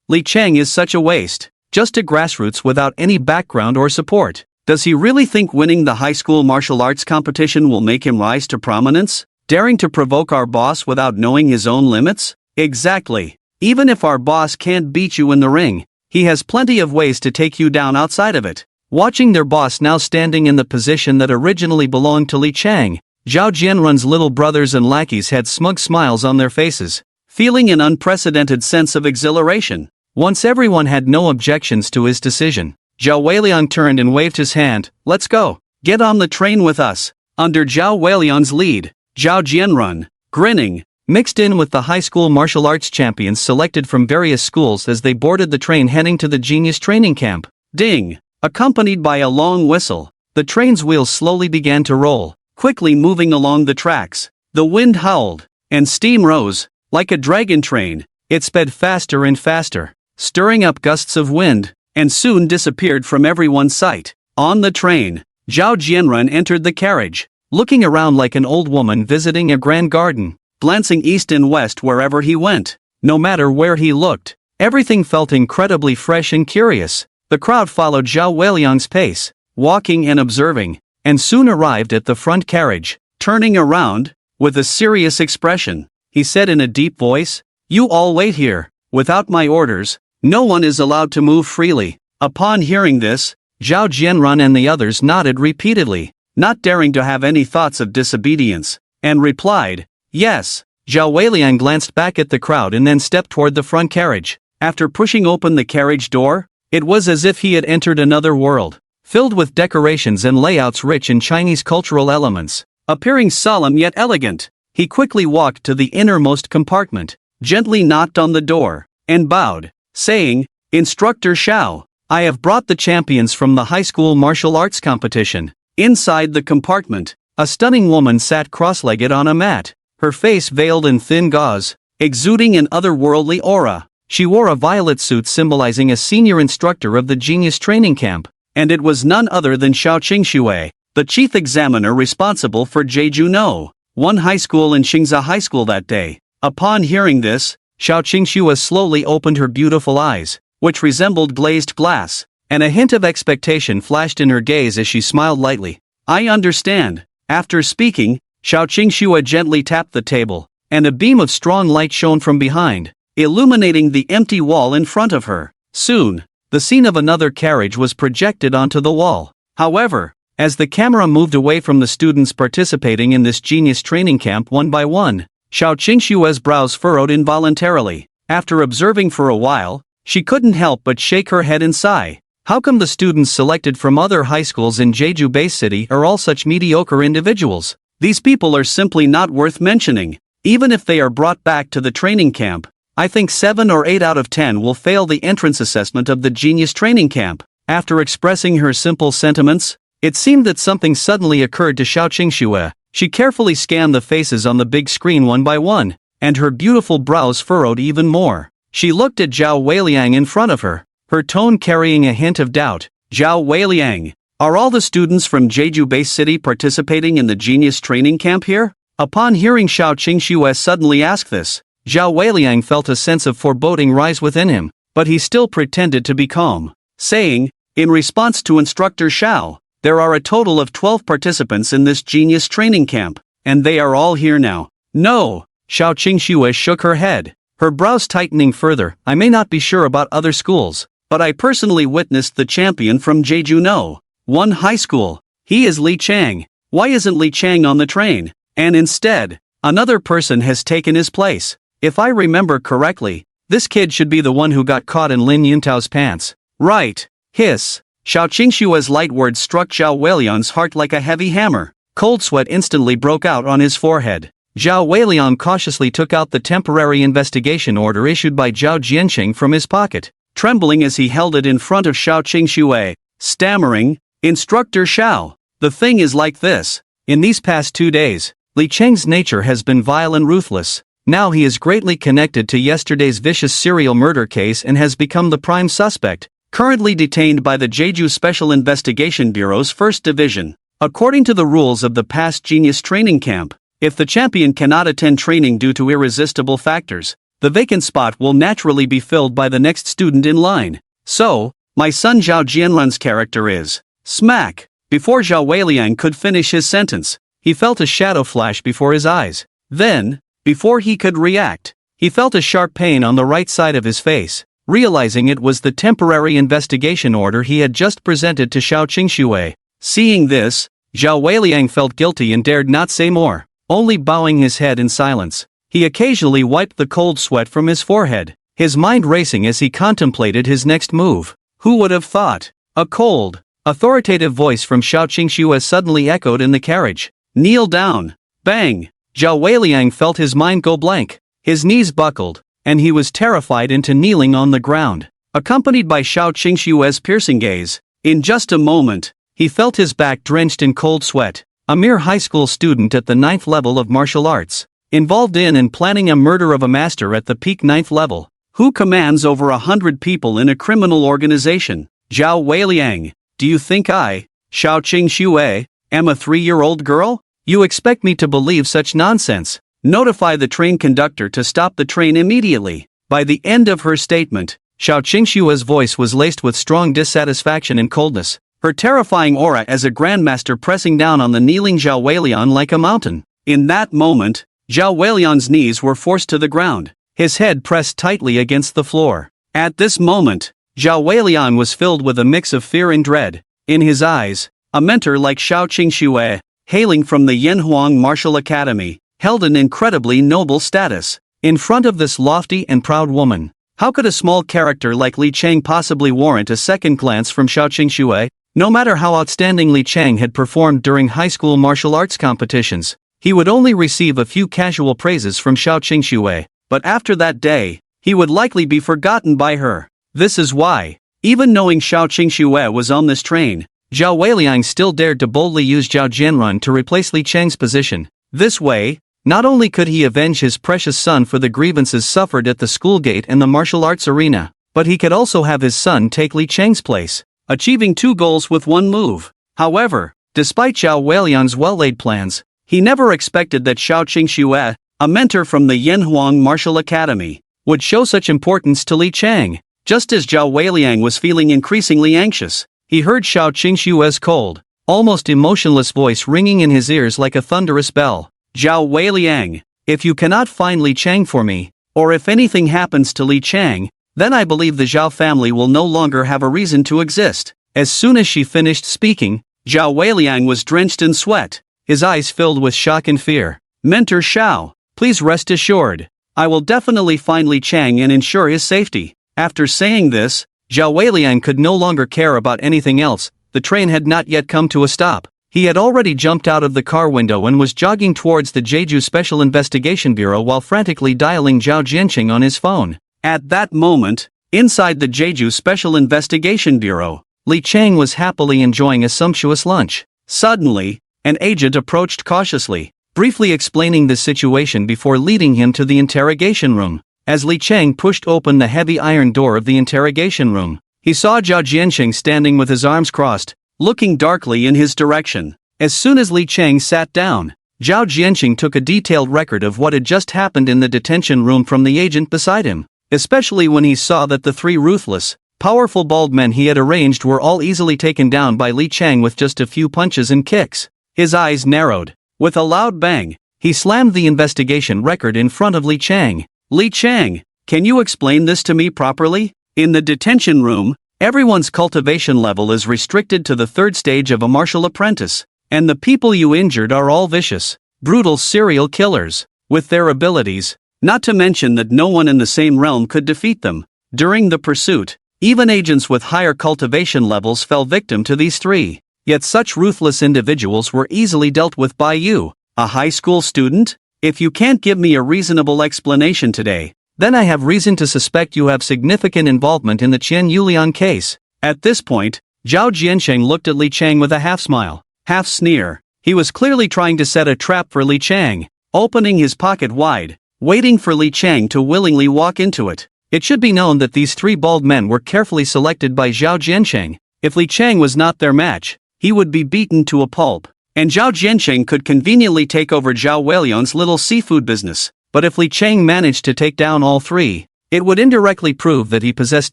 Li Chang is such a waste, just a grassroots without any background or support. Does he really think winning the high school martial arts competition will make him rise to prominence? Daring to provoke our boss without knowing his own limits? Exactly. Even if our boss can't beat you in the ring, he has plenty of ways to take you down outside of it. Watching their boss now standing in the position that originally belonged to Li Chang, Zhao Jianrun's little brothers and lackeys had smug smiles on their faces, feeling an unprecedented sense of exhilaration. Once everyone had no objections to his decision, Zhao Weiliang turned and waved his hand. Let's go. Get on the train with us. Under Zhao Weiliang's lead, Zhao Jianrun, grinning, mixed in with the high school martial arts champions selected from various schools as they boarded the train heading to the genius training camp. Ding! Accompanied by a long whistle, the train's wheels slowly began to roll, quickly moving along the tracks. The wind howled, and steam rose. Like a dragon train, it sped faster and faster, stirring up gusts of wind, and soon disappeared from everyone's sight. On the train, Zhao Jianrun entered the carriage, looking around like an old woman visiting a grand garden, glancing east and west wherever he went. No matter where he looked, everything felt incredibly fresh and curious. The crowd followed Zhao Weiliang's pace, walking and observing, and soon arrived at the front carriage. Turning around, with a serious expression, he said in a deep voice, "You all wait here. Without my orders, no one is allowed to move freely." Upon hearing this, Zhao Jianrun and the others nodded repeatedly, not daring to have any thoughts of disobedience, and replied, "Yes." Zhao Weiliang glanced back at the crowd and then stepped toward the front carriage. After pushing open the carriage door, it was as if he had entered another world, filled with decorations and layouts rich in Chinese cultural elements. Appearing solemn yet elegant, he quickly walked to the innermost compartment, gently knocked on the door, and bowed, saying, "Instructor Shao, I have brought the champions from the high school martial arts competition." Inside the compartment, a stunning woman sat cross-legged on a mat, her face veiled in thin gauze, exuding an otherworldly aura. She wore a violet suit symbolizing a senior instructor of the genius training camp, and it was none other than Xiao Qingxue, the chief examiner responsible for Jeju No. 1 high school and Xingza High School that day. Upon hearing this, Xiao Qingxue slowly opened her beautiful eyes, which resembled glazed glass, and a hint of expectation flashed in her gaze as she smiled lightly. "I understand." After speaking, Xiao Qingxue gently tapped the table, and a beam of strong light shone from behind, illuminating the empty wall in front of her. Soon, the scene of another carriage was projected onto the wall. However, as the camera moved away from the students participating in this genius training camp one by one, Xiao Qingxue's brows furrowed involuntarily. After observing for a while, she couldn't help but shake her head and sigh. How come the students selected from other high schools in Jeju Bay City are all such mediocre individuals? These people are simply not worth mentioning. Even if they are brought back to the training camp, I think 7 or 8 out of 10 will fail the entrance assessment of the genius training camp. After expressing her simple sentiments, it seemed that something suddenly occurred to Xiao Qingxue. She carefully scanned the faces on the big screen one by one, and her beautiful brows furrowed even more. She looked at Zhao Weiliang in front of her, her tone carrying a hint of doubt. "Zhao Weiliang, are all the students from Jeju Bay City participating in the genius training camp here?" Upon hearing Xiao Qingxue suddenly ask this, Zhao Weiliang felt a sense of foreboding rise within him, but he still pretended to be calm, saying, "In response to Instructor Shao, There are a total of 12 participants in this genius training camp, and they are all here now. No, Xiao Qingxue shook her head, her brows tightening further. I may not be sure about other schools, but I personally witnessed the champion from Jeju One High School. He is Li Chang. Why isn't Li Chang on the train? And instead, another person has taken his place. If I remember correctly, this kid should be the one who got caught in Lin Yuntao's pants. Right. Hiss. Xiao Qingxue's light words struck Zhao Weiliang's heart like a heavy hammer. Cold sweat instantly broke out on his forehead. Zhao Weiliang cautiously took out the temporary investigation order issued by Zhao Jianqing from his pocket, trembling as he held it in front of Xiao Qingxue, stammering, "Instructor Xiao, the thing is like this. In these past 2 days, Li Cheng's nature has been vile and ruthless. Now he is greatly connected to yesterday's vicious serial murder case and has become the prime suspect, currently detained by the Jeju Special Investigation Bureau's 1st Division. According to the rules of the past genius training camp, if the champion cannot attend training due to irresistible factors, the vacant spot will naturally be filled by the next student in line. So, my son Zhao Jianlan's character is..." Smack! Before Zhao Weiliang could finish his sentence, he felt a shadow flash before his eyes. Then, before he could react, he felt a sharp pain on the right side of his face, realizing it was the temporary investigation order he had just presented to Xiao Qingxue. Seeing this, Zhao Weiliang felt guilty and dared not say more, only bowing his head in silence. He occasionally wiped the cold sweat from his forehead, his mind racing as he contemplated his next move. Who would have thought? A cold, authoritative voice from Xiao Qingxue suddenly echoed in the carriage. "Kneel down." Bang! Zhao Weiliang felt his mind go blank. His knees buckled, and he was terrified into kneeling on the ground, accompanied by Xiao Qingxue's piercing gaze. In just a moment, he felt his back drenched in cold sweat. A mere high school student at the 9th level of martial arts, involved in and planning a murder of a master at the peak 9th level, who commands over 100 people in a criminal organization. Zhao Weiliang, do you think I, Xiao Qingxue, am a 3-year-old girl? You expect me to believe such nonsense? Notify the train conductor to stop the train immediately. By the end of her statement, Xiao Qingxue's voice was laced with strong dissatisfaction and coldness, her terrifying aura as a grandmaster pressing down on the kneeling Zhao Weiliang like a mountain. In that moment, Zhao Weiliang's knees were forced to the ground, his head pressed tightly against the floor. At this moment, Zhao Weiliang was filled with a mix of fear and dread. In his eyes, a mentor like Xiao Qingxue, hailing from the Yanhuang Martial Academy, held an incredibly noble status. In front of this lofty and proud woman, how could a small character like Li Chang possibly warrant a second glance from Xiao Qingxue? No matter how outstanding Li Chang had performed during high school martial arts competitions, he would only receive a few casual praises from Xiao Qingxue, but after that day, he would likely be forgotten by her. This is why, even knowing Xiao Qingxue was on this train, Zhao Weiliang still dared to boldly use Zhao Jianrun to replace Li Chang's position. This way, not only could he avenge his precious son for the grievances suffered at the school gate and the martial arts arena, but he could also have his son take Li Chang's place, achieving 2 goals with 1 move. However, despite Zhao Weiliang's well-laid plans, he never expected that Xiao Qingxue, a mentor from the Yanhuang Martial Academy, would show such importance to Li Chang. Just as Zhao Weiliang was feeling increasingly anxious, he heard Xiao Qingxue's cold, almost emotionless voice ringing in his ears like a thunderous bell. "Zhao Weiliang, if you cannot find Li Chang for me, or if anything happens to Li Chang, then I believe the Zhao family will no longer have a reason to exist." As soon as she finished speaking, Zhao Weiliang was drenched in sweat, his eyes filled with shock and fear. "Mentor Xiao, please rest assured, I will definitely find Li Chang and ensure his safety." After saying this, Zhao Weiliang could no longer care about anything else. The train had not yet come to a stop. He had already jumped out of the car window and was jogging towards the Jeju Special Investigation Bureau while frantically dialing Zhao Jianqing on his phone. At that moment, inside the Jeju Special Investigation Bureau, Li Chang was happily enjoying a sumptuous lunch. Suddenly, an agent approached cautiously, briefly explaining the situation before leading him to the interrogation room. As Li Chang pushed open the heavy iron door of the interrogation room, he saw Zhao Jianqing standing with his arms crossed, looking darkly in his direction. As soon as Li Chang sat down, Zhao Jianqing took a detailed record of what had just happened in the detention room from the agent beside him, especially when he saw that the 3 ruthless, powerful bald men he had arranged were all easily taken down by Li Chang with just a few punches and kicks. His eyes narrowed. With a loud bang, he slammed the investigation record in front of Li Chang. Li Chang, can you explain this to me properly? In the detention room, everyone's cultivation level is restricted to the third stage of a martial apprentice, and the people you injured are all vicious, brutal serial killers, with their abilities, not to mention that no one in the same realm could defeat them. During the pursuit, even agents with higher cultivation levels fell victim to these three. Yet such ruthless individuals were easily dealt with by you, a high school student? If you can't give me a reasonable explanation today, then I have reason to suspect you have significant involvement in the Qian Yulian case. At this point, Zhao Jiansheng looked at Li Chang with a half-smile, half-sneer. He was clearly trying to set a trap for Li Chang, opening his pocket wide, waiting for Li Chang to willingly walk into it. It should be known that these three bald men were carefully selected by Zhao Jiansheng. If Li Chang was not their match, he would be beaten to a pulp, and Zhao Jiansheng could conveniently take over Zhao Weilion's little seafood business. But if Li Chang managed to take down all three, it would indirectly prove that he possessed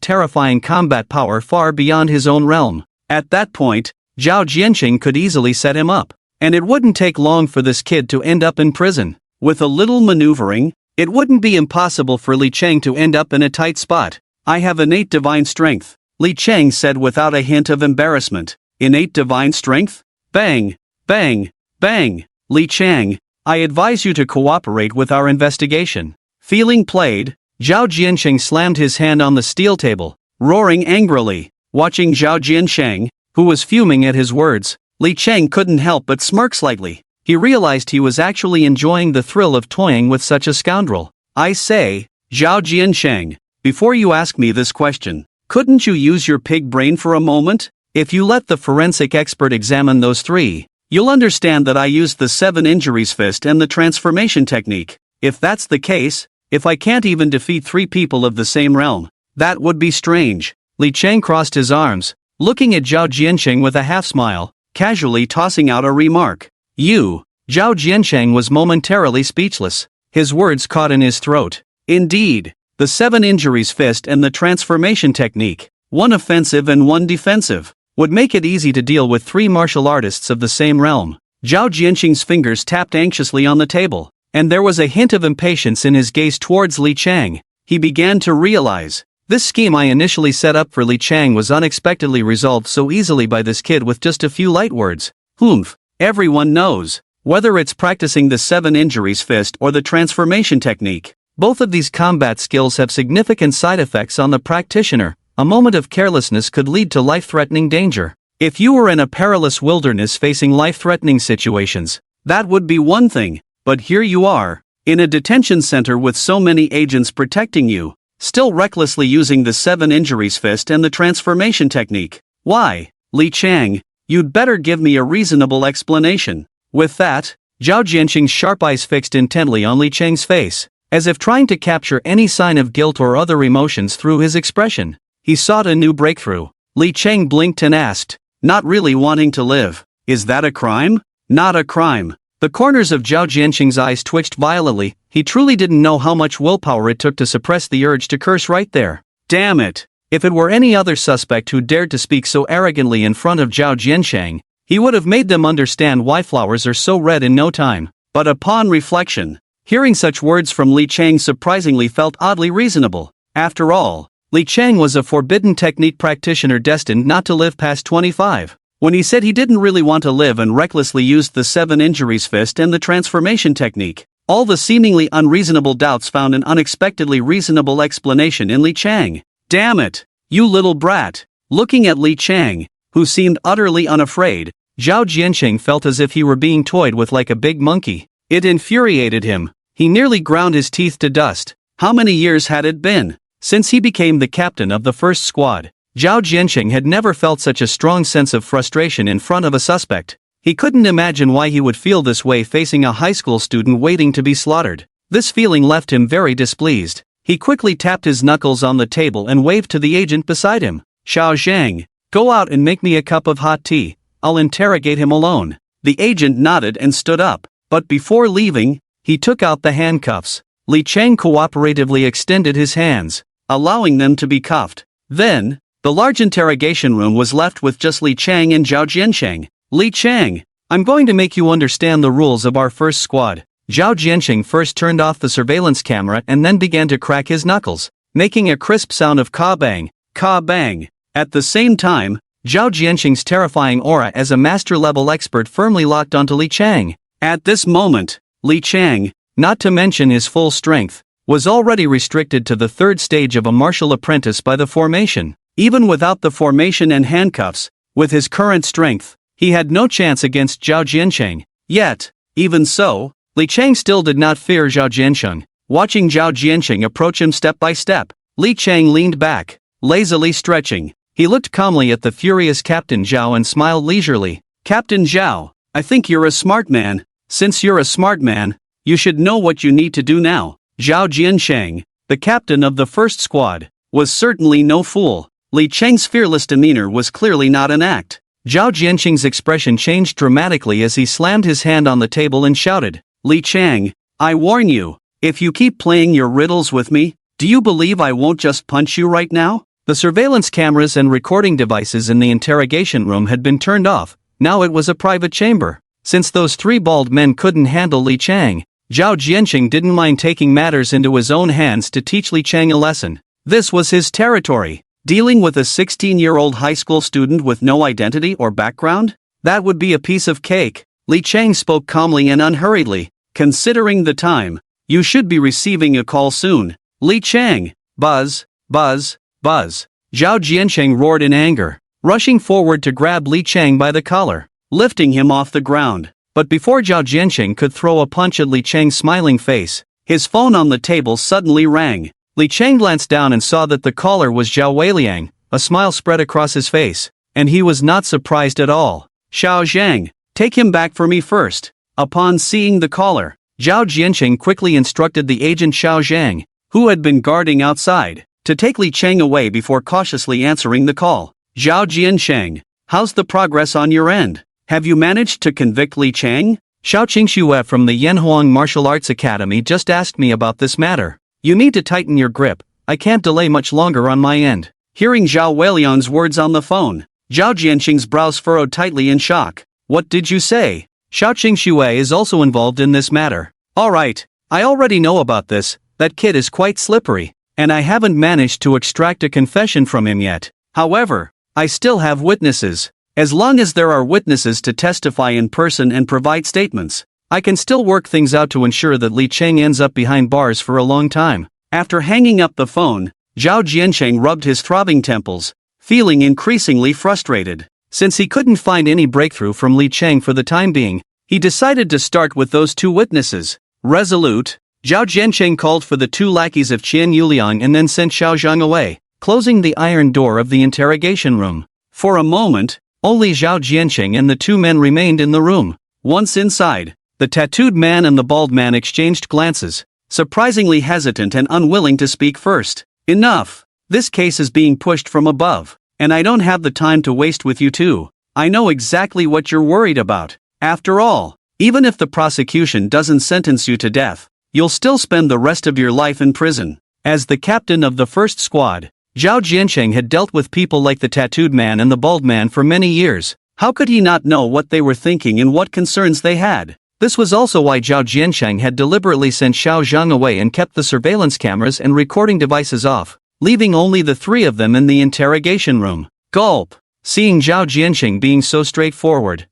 terrifying combat power far beyond his own realm. At that point, Zhao Jiansheng could easily set him up, and it wouldn't take long for this kid to end up in prison. With a little maneuvering, it wouldn't be impossible for Li Chang to end up in a tight spot. I have innate divine strength, Li Chang said without a hint of embarrassment. Innate divine strength? Bang, bang, bang. Li Chang, I advise you to cooperate with our investigation. Feeling played, Zhao Jiansheng slammed his hand on the steel table, roaring angrily. Watching Zhao Jiansheng, who was fuming at his words, Li Chang couldn't help but smirk slightly. He realized he was actually enjoying the thrill of toying with such a scoundrel. I say, Zhao Jiansheng, before you ask me this question, couldn't you use your pig brain for a moment? If you let the forensic expert examine those three, you'll understand that I used the 7 injuries fist and the transformation technique. If that's the case, if I can't even defeat 3 people of the same realm, that would be strange. Li Chang crossed his arms, looking at Zhao Jiansheng with a half-smile, casually tossing out a remark. You, Zhao Jiansheng was momentarily speechless, his words caught in his throat. Indeed, the 7 injuries fist and the transformation technique, one offensive and one defensive, would make it easy to deal with 3 martial artists of the same realm. Zhao Jiansheng's fingers tapped anxiously on the table, and there was a hint of impatience in his gaze towards Li Chang. He began to realize, this scheme I initially set up for Li Chang was unexpectedly resolved so easily by this kid with just a few light words. Humph, everyone knows, whether it's practicing the 7 injuries fist or the transformation technique, both of these combat skills have significant side effects on the practitioner. A moment of carelessness could lead to life-threatening danger. If you were in a perilous wilderness facing life-threatening situations, that would be one thing, but here you are, in a detention center with so many agents protecting you, still recklessly using the 7 injuries fist and the transformation technique. Why, Li Chang, you'd better give me a reasonable explanation. With that, Zhao Jiansheng's sharp eyes fixed intently on Li Chang's face, as if trying to capture any sign of guilt or other emotions through his expression. He sought a new breakthrough. Li Chang blinked and asked, not really wanting to live, is that a crime? Not a crime. The corners of Zhao Jiansheng's eyes twitched violently. He truly didn't know how much willpower it took to suppress the urge to curse right there. Damn it! If it were any other suspect who dared to speak so arrogantly in front of Zhao Jiansheng, he would have made them understand why flowers are so red in no time. But upon reflection, hearing such words from Li Chang surprisingly felt oddly reasonable. After all, Li Chang was a forbidden technique practitioner destined not to live past 25. When he said he didn't really want to live and recklessly used the 7 injuries fist and the transformation technique, all the seemingly unreasonable doubts found an unexpectedly reasonable explanation in Li Chang. Damn it, you little brat! Looking at Li Chang, who seemed utterly unafraid, Zhao Jiansheng felt as if he were being toyed with like a big monkey. It infuriated him. He nearly ground his teeth to dust. How many years had it been since he became the captain of the first squad? Zhao Jiansheng had never felt such a strong sense of frustration in front of a suspect. He couldn't imagine why he would feel this way facing a high school student waiting to be slaughtered. This feeling left him very displeased. He quickly tapped his knuckles on the table and waved to the agent beside him. Xiao Zhang, go out and make me a cup of hot tea. I'll interrogate him alone. The agent nodded and stood up, but before leaving, he took out the handcuffs. Li Chang cooperatively extended his hands, allowing them to be cuffed. Then, The large interrogation room was left with just Li Chang and Zhao Jiansheng. Li Chang, I'm going to make you understand the rules of our first squad. Zhao Jiansheng first turned off the surveillance camera and then began to crack his knuckles, making a crisp sound of ka-bang, ka-bang. At the same time, Zhao Jiansheng's terrifying aura as a master-level expert firmly locked onto Li Chang. At this moment, Li Chang, not to mention his full strength, was already restricted to the third stage of a martial apprentice by the formation. Even without the formation and handcuffs, with his current strength, he had no chance against Zhao Jiansheng. Yet, even so, Li Chang still did not fear Zhao Jiansheng. Watching Zhao Jiansheng approach him step by step, Li Chang leaned back, lazily stretching. He looked calmly at the furious Captain Zhao and smiled leisurely. Captain Zhao, I think you're a smart man. Since you're a smart man, you should know what you need to do now. Zhao Jiansheng, the captain of the first squad, was certainly no fool. Li Chang's fearless demeanor was clearly not an act. Zhao Jiansheng's expression changed dramatically as he slammed his hand on the table and shouted, Li Chang, I warn you, if you keep playing your riddles with me, do you believe I won't just punch you right now? The surveillance cameras and recording devices in the interrogation room had been turned off. Now it was a private chamber. Since those three bald men couldn't handle Li Chang, Zhao Jiansheng didn't mind taking matters into his own hands to teach Li Chang a lesson. This was his territory. Dealing with a 16-year-old high school student with no identity or background? That would be a piece of cake. Li Chang spoke calmly and unhurriedly. Considering the time, you should be receiving a call soon. Li Chang, buzz, buzz, buzz. Zhao Jiansheng roared in anger, rushing forward to grab Li Chang by the collar, lifting him off the ground. But before Zhao Jiansheng could throw a punch at Li Chang's smiling face, his phone on the table suddenly rang. Li Chang glanced down and saw that the caller was Zhao Weiliang. A smile spread across his face, and he was not surprised at all. Xiao Zhang, take him back for me first. Upon seeing the caller, Zhao Jiansheng quickly instructed the agent Xiao Zhang, who had been guarding outside, to take Li Chang away before cautiously answering the call. Zhao Jiansheng, how's the progress on your end? Have you managed to convict Li Chang? Xiao Qingxue from the Yanhuang Martial Arts Academy just asked me about this matter. You need to tighten your grip. I can't delay much longer on my end. Hearing Zhao Weiliang's words on the phone, Zhao Jiansheng's brows furrowed tightly in shock. What did you say? Xiao Qingxue is also involved in this matter. Alright, I already know about this. That kid is quite slippery, and I haven't managed to extract a confession from him yet. However, I still have witnesses. As long as there are witnesses to testify in person and provide statements, I can still work things out to ensure that Li Chang ends up behind bars for a long time. After hanging up the phone, Zhao Jiansheng rubbed his throbbing temples, feeling increasingly frustrated. Since he couldn't find any breakthrough from Li Chang for the time being, he decided to start with those two witnesses. Resolute, Zhao Jiansheng called for the two lackeys of Qian Yuliang and then sent Xiao Zhang away, closing the iron door of the interrogation room. For a moment, only Zhao Jiansheng and the two men remained in the room. Once inside, the tattooed man and the bald man exchanged glances, surprisingly hesitant and unwilling to speak first. Enough. This case is being pushed from above, and I don't have the time to waste with you two. I know exactly what you're worried about. After all, even if the prosecution doesn't sentence you to death, you'll still spend the rest of your life in prison. As the captain of the first squad, Zhao Jiansheng had dealt with people like the tattooed man and the bald man for many years. How could he not know what they were thinking and what concerns they had? This was also why Zhao Jiansheng had deliberately sent Xiao Zhang away and kept the surveillance cameras and recording devices off, leaving only the three of them in the interrogation room. Gulp! Seeing Zhao Jiansheng being so straightforward,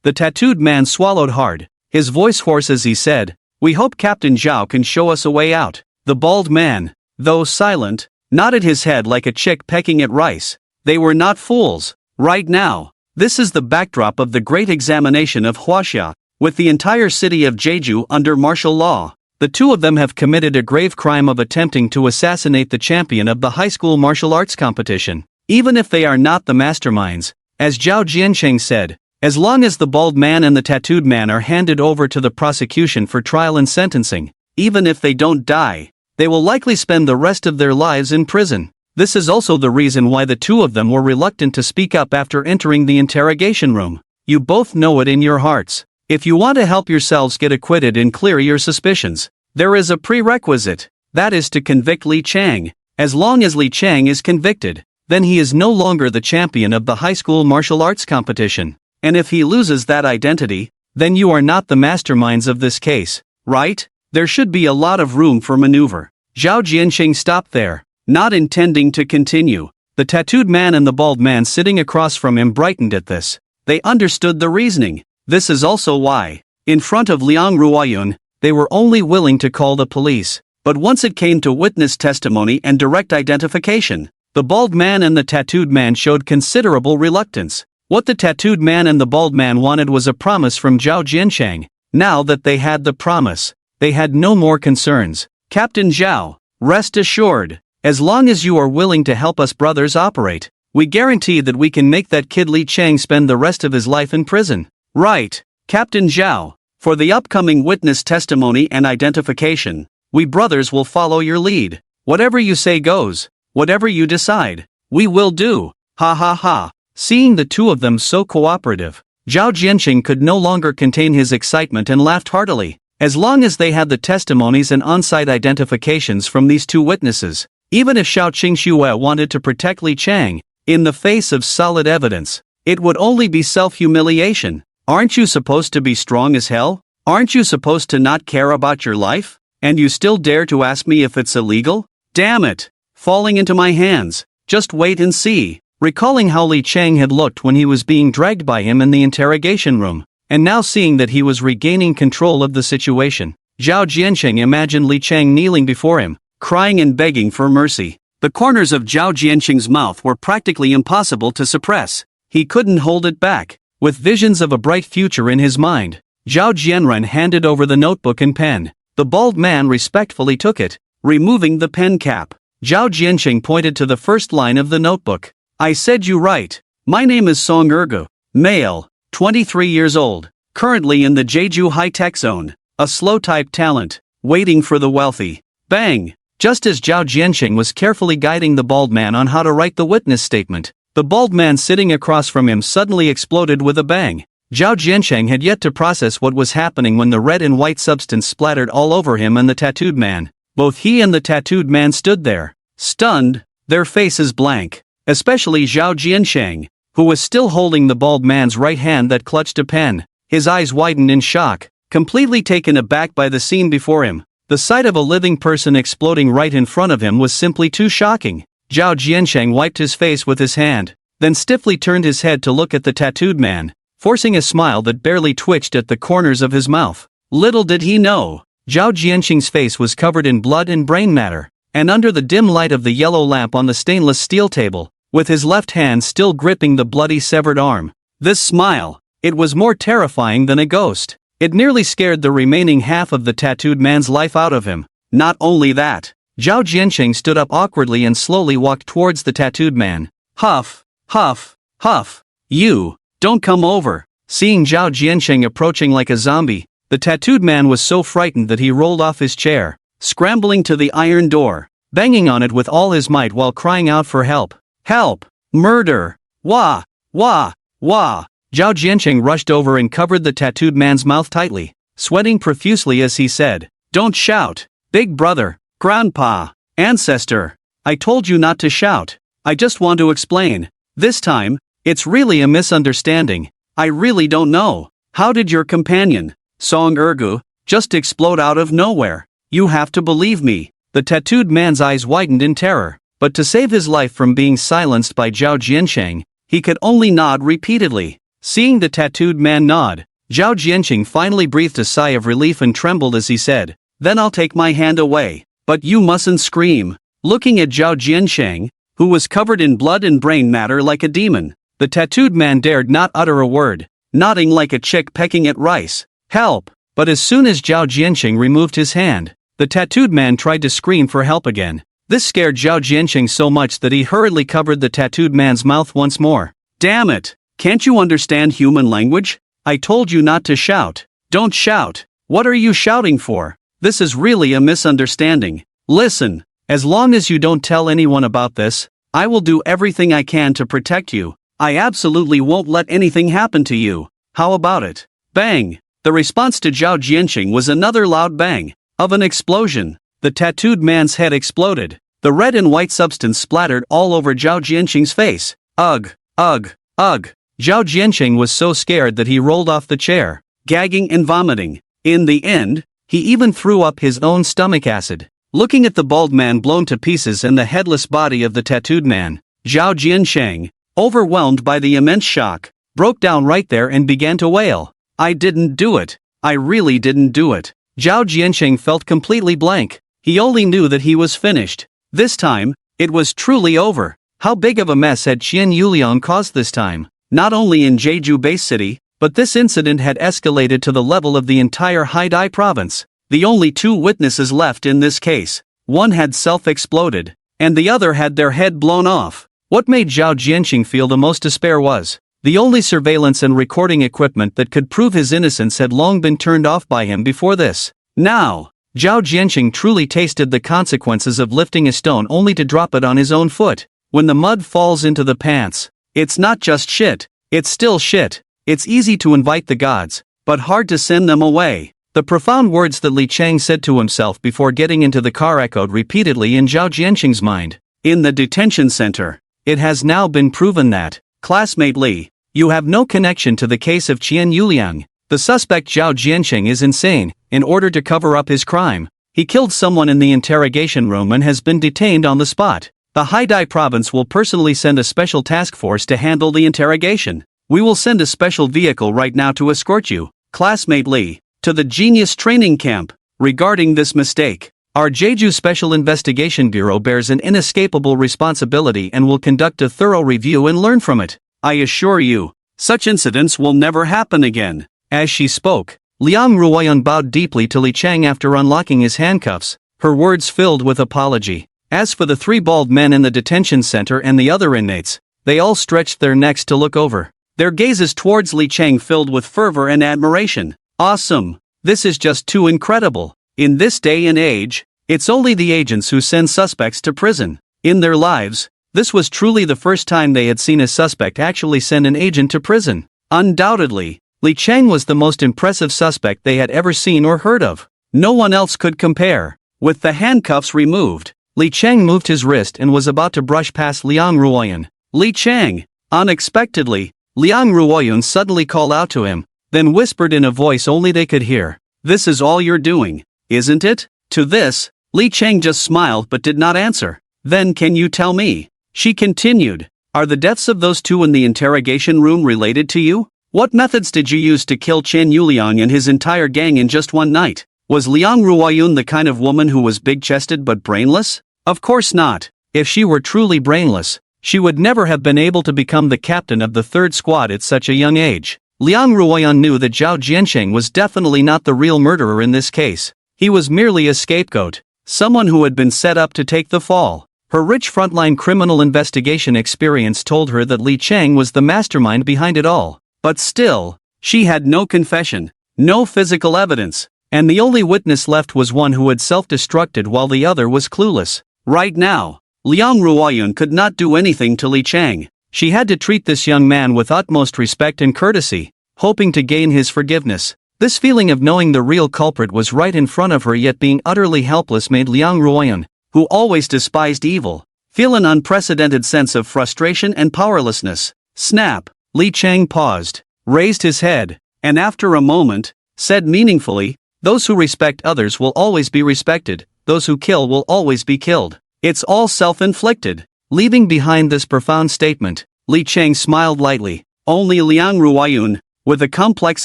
the tattooed man swallowed hard, his voice hoarse as he said, "We hope Captain Zhao can show us a way out." The bald man, though silent, nodded his head like a chick pecking at rice. They were not fools. Right now, this is the backdrop of the great examination of Huaxia, with the entire city of Jeju under martial law. The two of them have committed a grave crime of attempting to assassinate the champion of the high school martial arts competition. Even if they are not the masterminds, as Zhao Jiansheng said, as long as the bald man and the tattooed man are handed over to the prosecution for trial and sentencing, even if they don't die, they will likely spend the rest of their lives in prison. This is also the reason why the two of them were reluctant to speak up after entering the interrogation room. You both know it in your hearts. If you want to help yourselves get acquitted and clear your suspicions, there is a prerequisite. That is to convict Li Chang. As long as Li Chang is convicted, then he is no longer the champion of the high school martial arts competition. And if he loses that identity, then you are not the masterminds of this case, right? There should be a lot of room for maneuver. Zhao Jianqing stopped there, not intending to continue. The tattooed man and the bald man sitting across from him brightened at this. They understood the reasoning. This is also why, in front of Liang Ruoyun, they were only willing to call the police. But once it came to witness testimony and direct identification, the bald man and the tattooed man showed considerable reluctance. What the tattooed man and the bald man wanted was a promise from Zhao Jiansheng. Now that they had the promise, they had no more concerns. Captain Zhao, rest assured, as long as you are willing to help us brothers operate, we guarantee that we can make that kid Li Chang spend the rest of his life in prison. Right, Captain Zhao, for the upcoming witness testimony and identification, we brothers will follow your lead. Whatever you say goes, whatever you decide, we will do. Ha ha ha. Seeing the two of them so cooperative, Zhao Jianqing could no longer contain his excitement and laughed heartily. As long as they had the testimonies and on-site identifications from these two witnesses, even if Xiao Qingxue wanted to protect Li Chang, in the face of solid evidence, it would only be self-humiliation. Aren't you supposed to be strong as hell? Aren't you supposed to not care about your life? And you still dare to ask me if it's illegal? Damn it! Falling into my hands. Just wait and see. Recalling how Li Chang had looked when he was being dragged by him in the interrogation room, and now seeing that he was regaining control of the situation, Zhao Jianqing imagined Li Chang kneeling before him, crying and begging for mercy. The corners of Zhao Jianqing's mouth were practically impossible to suppress. He couldn't hold it back. With visions of a bright future in his mind, Zhao Jianren handed over the notebook and pen. The bald man respectfully took it, removing the pen cap. Zhao Jianqing pointed to the first line of the notebook. I said you right. My name is Song Ergu, male, 23 years old, currently in the Jeju high-tech zone, a slow-type talent, waiting for the wealthy. Bang! Just as Zhao Jianqing was carefully guiding the bald man on how to write the witness statement, the bald man sitting across from him suddenly exploded with a bang. Zhao Jianqing had yet to process what was happening when the red and white substance splattered all over him and the tattooed man. Both he and the tattooed man stood there, stunned, their faces blank. Especially Zhao Jiansheng, who was still holding the bald man's right hand that clutched a pen. His eyes widened in shock, completely taken aback by the scene before him. The sight of a living person exploding right in front of him was simply too shocking. Zhao Jiansheng wiped his face with his hand, then stiffly turned his head to look at the tattooed man, forcing a smile that barely twitched at the corners of his mouth. Little did he know, Zhao Jiansheng's face was covered in blood and brain matter, and under the dim light of the yellow lamp on the stainless steel table, with his left hand still gripping the bloody severed arm. This smile, it was more terrifying than a ghost. It nearly scared the remaining half of the tattooed man's life out of him. Not only that, Zhao Jianqing stood up awkwardly and slowly walked towards the tattooed man. Huff, huff, huff. You, don't come over. Seeing Zhao Jianqing approaching like a zombie, the tattooed man was so frightened that he rolled off his chair, scrambling to the iron door, banging on it with all his might while crying out for help. Help! Murder! Wah! Wah! Wah! Zhao Jianqing rushed over and covered the tattooed man's mouth tightly, sweating profusely as he said, Don't shout! Big brother, grandpa, ancestor, I told you not to shout. I just want to explain. This time, it's really a misunderstanding. I really don't know. How did your companion, Song Ergu, just explode out of nowhere? You have to believe me. The tattooed man's eyes widened in terror, but to save his life from being silenced by Zhao Jiansheng, he could only nod repeatedly. Seeing the tattooed man nod, Zhao Jianqing finally breathed a sigh of relief and trembled as he said, Then I'll take my hand away, but you mustn't scream. Looking at Zhao Jiansheng, who was covered in blood and brain matter like a demon, the tattooed man dared not utter a word, nodding like a chick pecking at rice. Help! But as soon as Zhao Jianqing removed his hand, the tattooed man tried to scream for help again. This scared Zhao Jianqing so much that he hurriedly covered the tattooed man's mouth once more. Damn it! Can't you understand human language? I told you not to shout. Don't shout. What are you shouting for? This is really a misunderstanding. Listen, as long as you don't tell anyone about this, I will do everything I can to protect you. I absolutely won't let anything happen to you. How about it? Bang! The response to Zhao Jianqing was another loud bang. Of an explosion. The tattooed man's head exploded, The red and white substance splattered all over Zhao Jianqing's face. Ugh, ugh, ugh. Zhao Jianqing was so scared that he rolled off the chair, gagging and vomiting. In the end, he even threw up his own stomach acid. Looking at the bald man blown to pieces and the headless body of the tattooed man, Zhao Jianqing, overwhelmed by the immense shock, broke down right there and began to wail. I didn't do it. I really didn't do it. Zhao Jianqing felt completely blank. He only knew that he was finished. This time, it was truly over. How big of a mess had Qian Yuliang caused this time? Not only in Jeju Base City, but this incident had escalated to the level of the entire Haidai province. The only two witnesses left in this case. One had self-exploded, and the other had their head blown off. What made Zhao Jianqing feel the most despair was, the only surveillance and recording equipment that could prove his innocence had long been turned off by him before this. Now, Zhao Jianqing truly tasted the consequences of lifting a stone only to drop it on his own foot. When the mud falls into the pants, it's not just shit, it's still shit. It's easy to invite the gods, but hard to send them away. The profound words that Li Chang said to himself before getting into the car echoed repeatedly in Zhao Jianqing's mind. In the detention center, it has now been proven that, classmate Li, you have no connection to the case of Qian Yuliang. The suspect Zhao Jianqing is insane. In order to cover up his crime, he killed someone in the interrogation room and has been detained on the spot. The Haidai province will personally send a special task force to handle the interrogation. We will send a special vehicle right now to escort you, classmate Li, to the Genius Training Camp. Regarding this mistake, our Jeju Special Investigation Bureau bears an inescapable responsibility and will conduct a thorough review and learn from it. I assure you, such incidents will never happen again. As she spoke, Liang Ruoyan bowed deeply to Li Chang after unlocking his handcuffs, her words filled with apology. As for the three bald men in the detention center and the other inmates, they all stretched their necks to look over. Their gazes towards Li Chang filled with fervor and admiration. Awesome! This is just too incredible. In this day and age, it's only the agents who send suspects to prison. In their lives, this was truly the first time they had seen a suspect actually send an agent to prison. Undoubtedly, Li Chang was the most impressive suspect they had ever seen or heard of. No one else could compare. With the handcuffs removed, Li Chang moved his wrist and was about to brush past Liang Ruoyan. Li Chang! Unexpectedly, Liang Ruoyan suddenly called out to him, then whispered in a voice only they could hear. This is all you're doing, isn't it? To this, Li Chang just smiled but did not answer. Then can you tell me? She continued. Are the deaths of those two in the interrogation room related to you? What methods did you use to kill Chen Yuliang and his entire gang in just one night? Was Liang Ruoyun the kind of woman who was big-chested but brainless? Of course not. If she were truly brainless, she would never have been able to become the captain of the third squad at such a young age. Liang Ruoyan knew that Zhao Jianqing was definitely not the real murderer in this case. He was merely a scapegoat, someone who had been set up to take the fall. Her rich frontline criminal investigation experience told her that Li Chang was the mastermind behind it all. But still, she had no confession, no physical evidence, and the only witness left was one who had self-destructed while the other was clueless. Right now, Liang Ruoyun could not do anything to Li Chang. She had to treat this young man with utmost respect and courtesy, hoping to gain his forgiveness. This feeling of knowing the real culprit was right in front of her yet being utterly helpless made Liang Ruoyan, who always despised evil, feel an unprecedented sense of frustration and powerlessness. Snap! Li Chang paused, raised his head, and after a moment, said meaningfully, those who respect others will always be respected, those who kill will always be killed. It's all self-inflicted. Leaving behind this profound statement, Li Chang smiled lightly. Only Liang Ruoyun, with a complex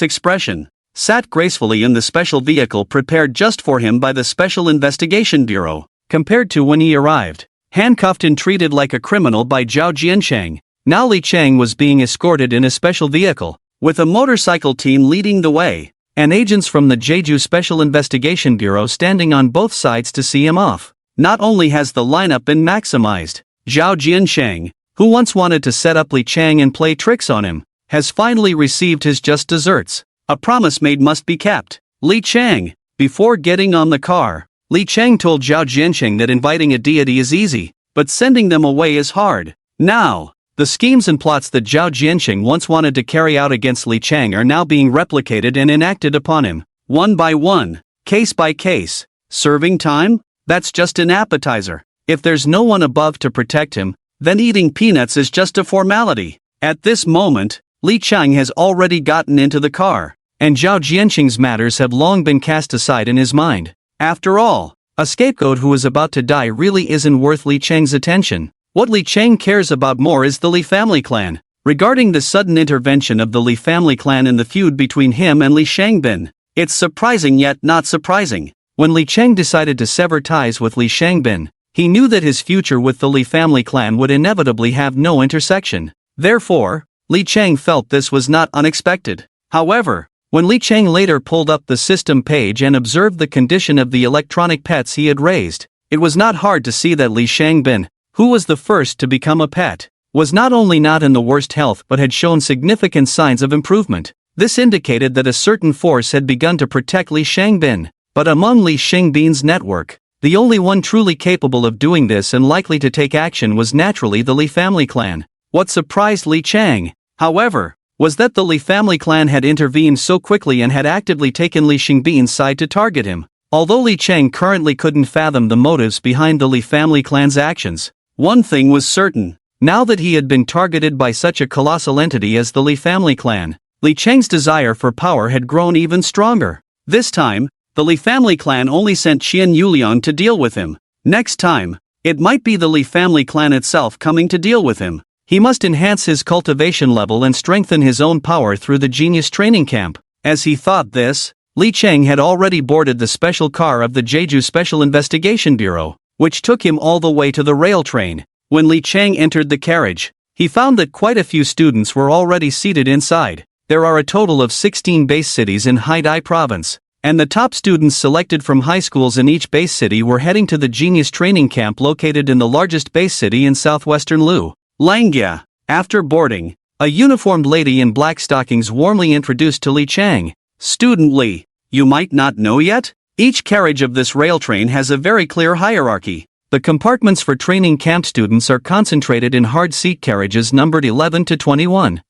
expression, sat gracefully in the special vehicle prepared just for him by the Special Investigation Bureau. Compared to when he arrived, handcuffed and treated like a criminal by Zhao Jianqing, now Li Chang was being escorted in a special vehicle, with a motorcycle team leading the way, and agents from the Jeju Special Investigation Bureau standing on both sides to see him off. Not only has the lineup been maximized, Zhao Jianqing, who once wanted to set up Li Chang and play tricks on him, has finally received his just desserts. A promise made must be kept. Li Chang, before getting on the car, Li Chang told Zhao Jianqing that inviting a deity is easy, but sending them away is hard. Now, the schemes and plots that Zhao Jianqing once wanted to carry out against Li Chang are now being replicated and enacted upon him, one by one, case by case. Serving time? That's just an appetizer. If there's no one above to protect him, then eating peanuts is just a formality. At this moment, Li Chang has already gotten into the car, and Zhao Jianqing's matters have long been cast aside in his mind. After all, a scapegoat who is about to die really isn't worth Li Chang's attention. What Li Chang cares about more is the Li family clan. Regarding the sudden intervention of the Li family clan in the feud between him and Li Shangbin, it's surprising yet not surprising. When Li Chang decided to sever ties with Li Shangbin, he knew that his future with the Li family clan would inevitably have no intersection. Therefore, Li Chang felt this was not unexpected. However, when Li Chang later pulled up the system page and observed the condition of the electronic pets he had raised, it was not hard to see that Li Shangbin, who was the first to become a pet, was not only not in the worst health but had shown significant signs of improvement. This indicated that a certain force had begun to protect Li Shangbin. But among Li Shangbin's network, the only one truly capable of doing this and likely to take action was naturally the Li family clan. What surprised Li Chang, however, was that the Li family clan had intervened so quickly and had actively taken Li Shangbin's side to target him. Although Li Chang currently couldn't fathom the motives behind the Li family clan's actions, one thing was certain. Now that he had been targeted by such a colossal entity as the Li family clan, Li Chang's desire for power had grown even stronger. This time, the Li family clan only sent Qian Yuliang to deal with him. Next time, it might be the Li family clan itself coming to deal with him. He must enhance his cultivation level and strengthen his own power through the genius training camp. As he thought this, Li Chang had already boarded the special car of the Jeju Special Investigation Bureau, which took him all the way to the rail train. When Li Chang entered the carriage, he found that quite a few students were already seated inside. There are a total of 16 base cities in Haidai province, and the top students selected from high schools in each base city were heading to the genius training camp located in the largest base city in southwestern Lu, Langya. After boarding, a uniformed lady in black stockings warmly introduced to Li Chang. "Student Li, you might not know yet? Each carriage of this rail train has a very clear hierarchy. The compartments for training camp students are concentrated in hard seat carriages numbered 11 to 21.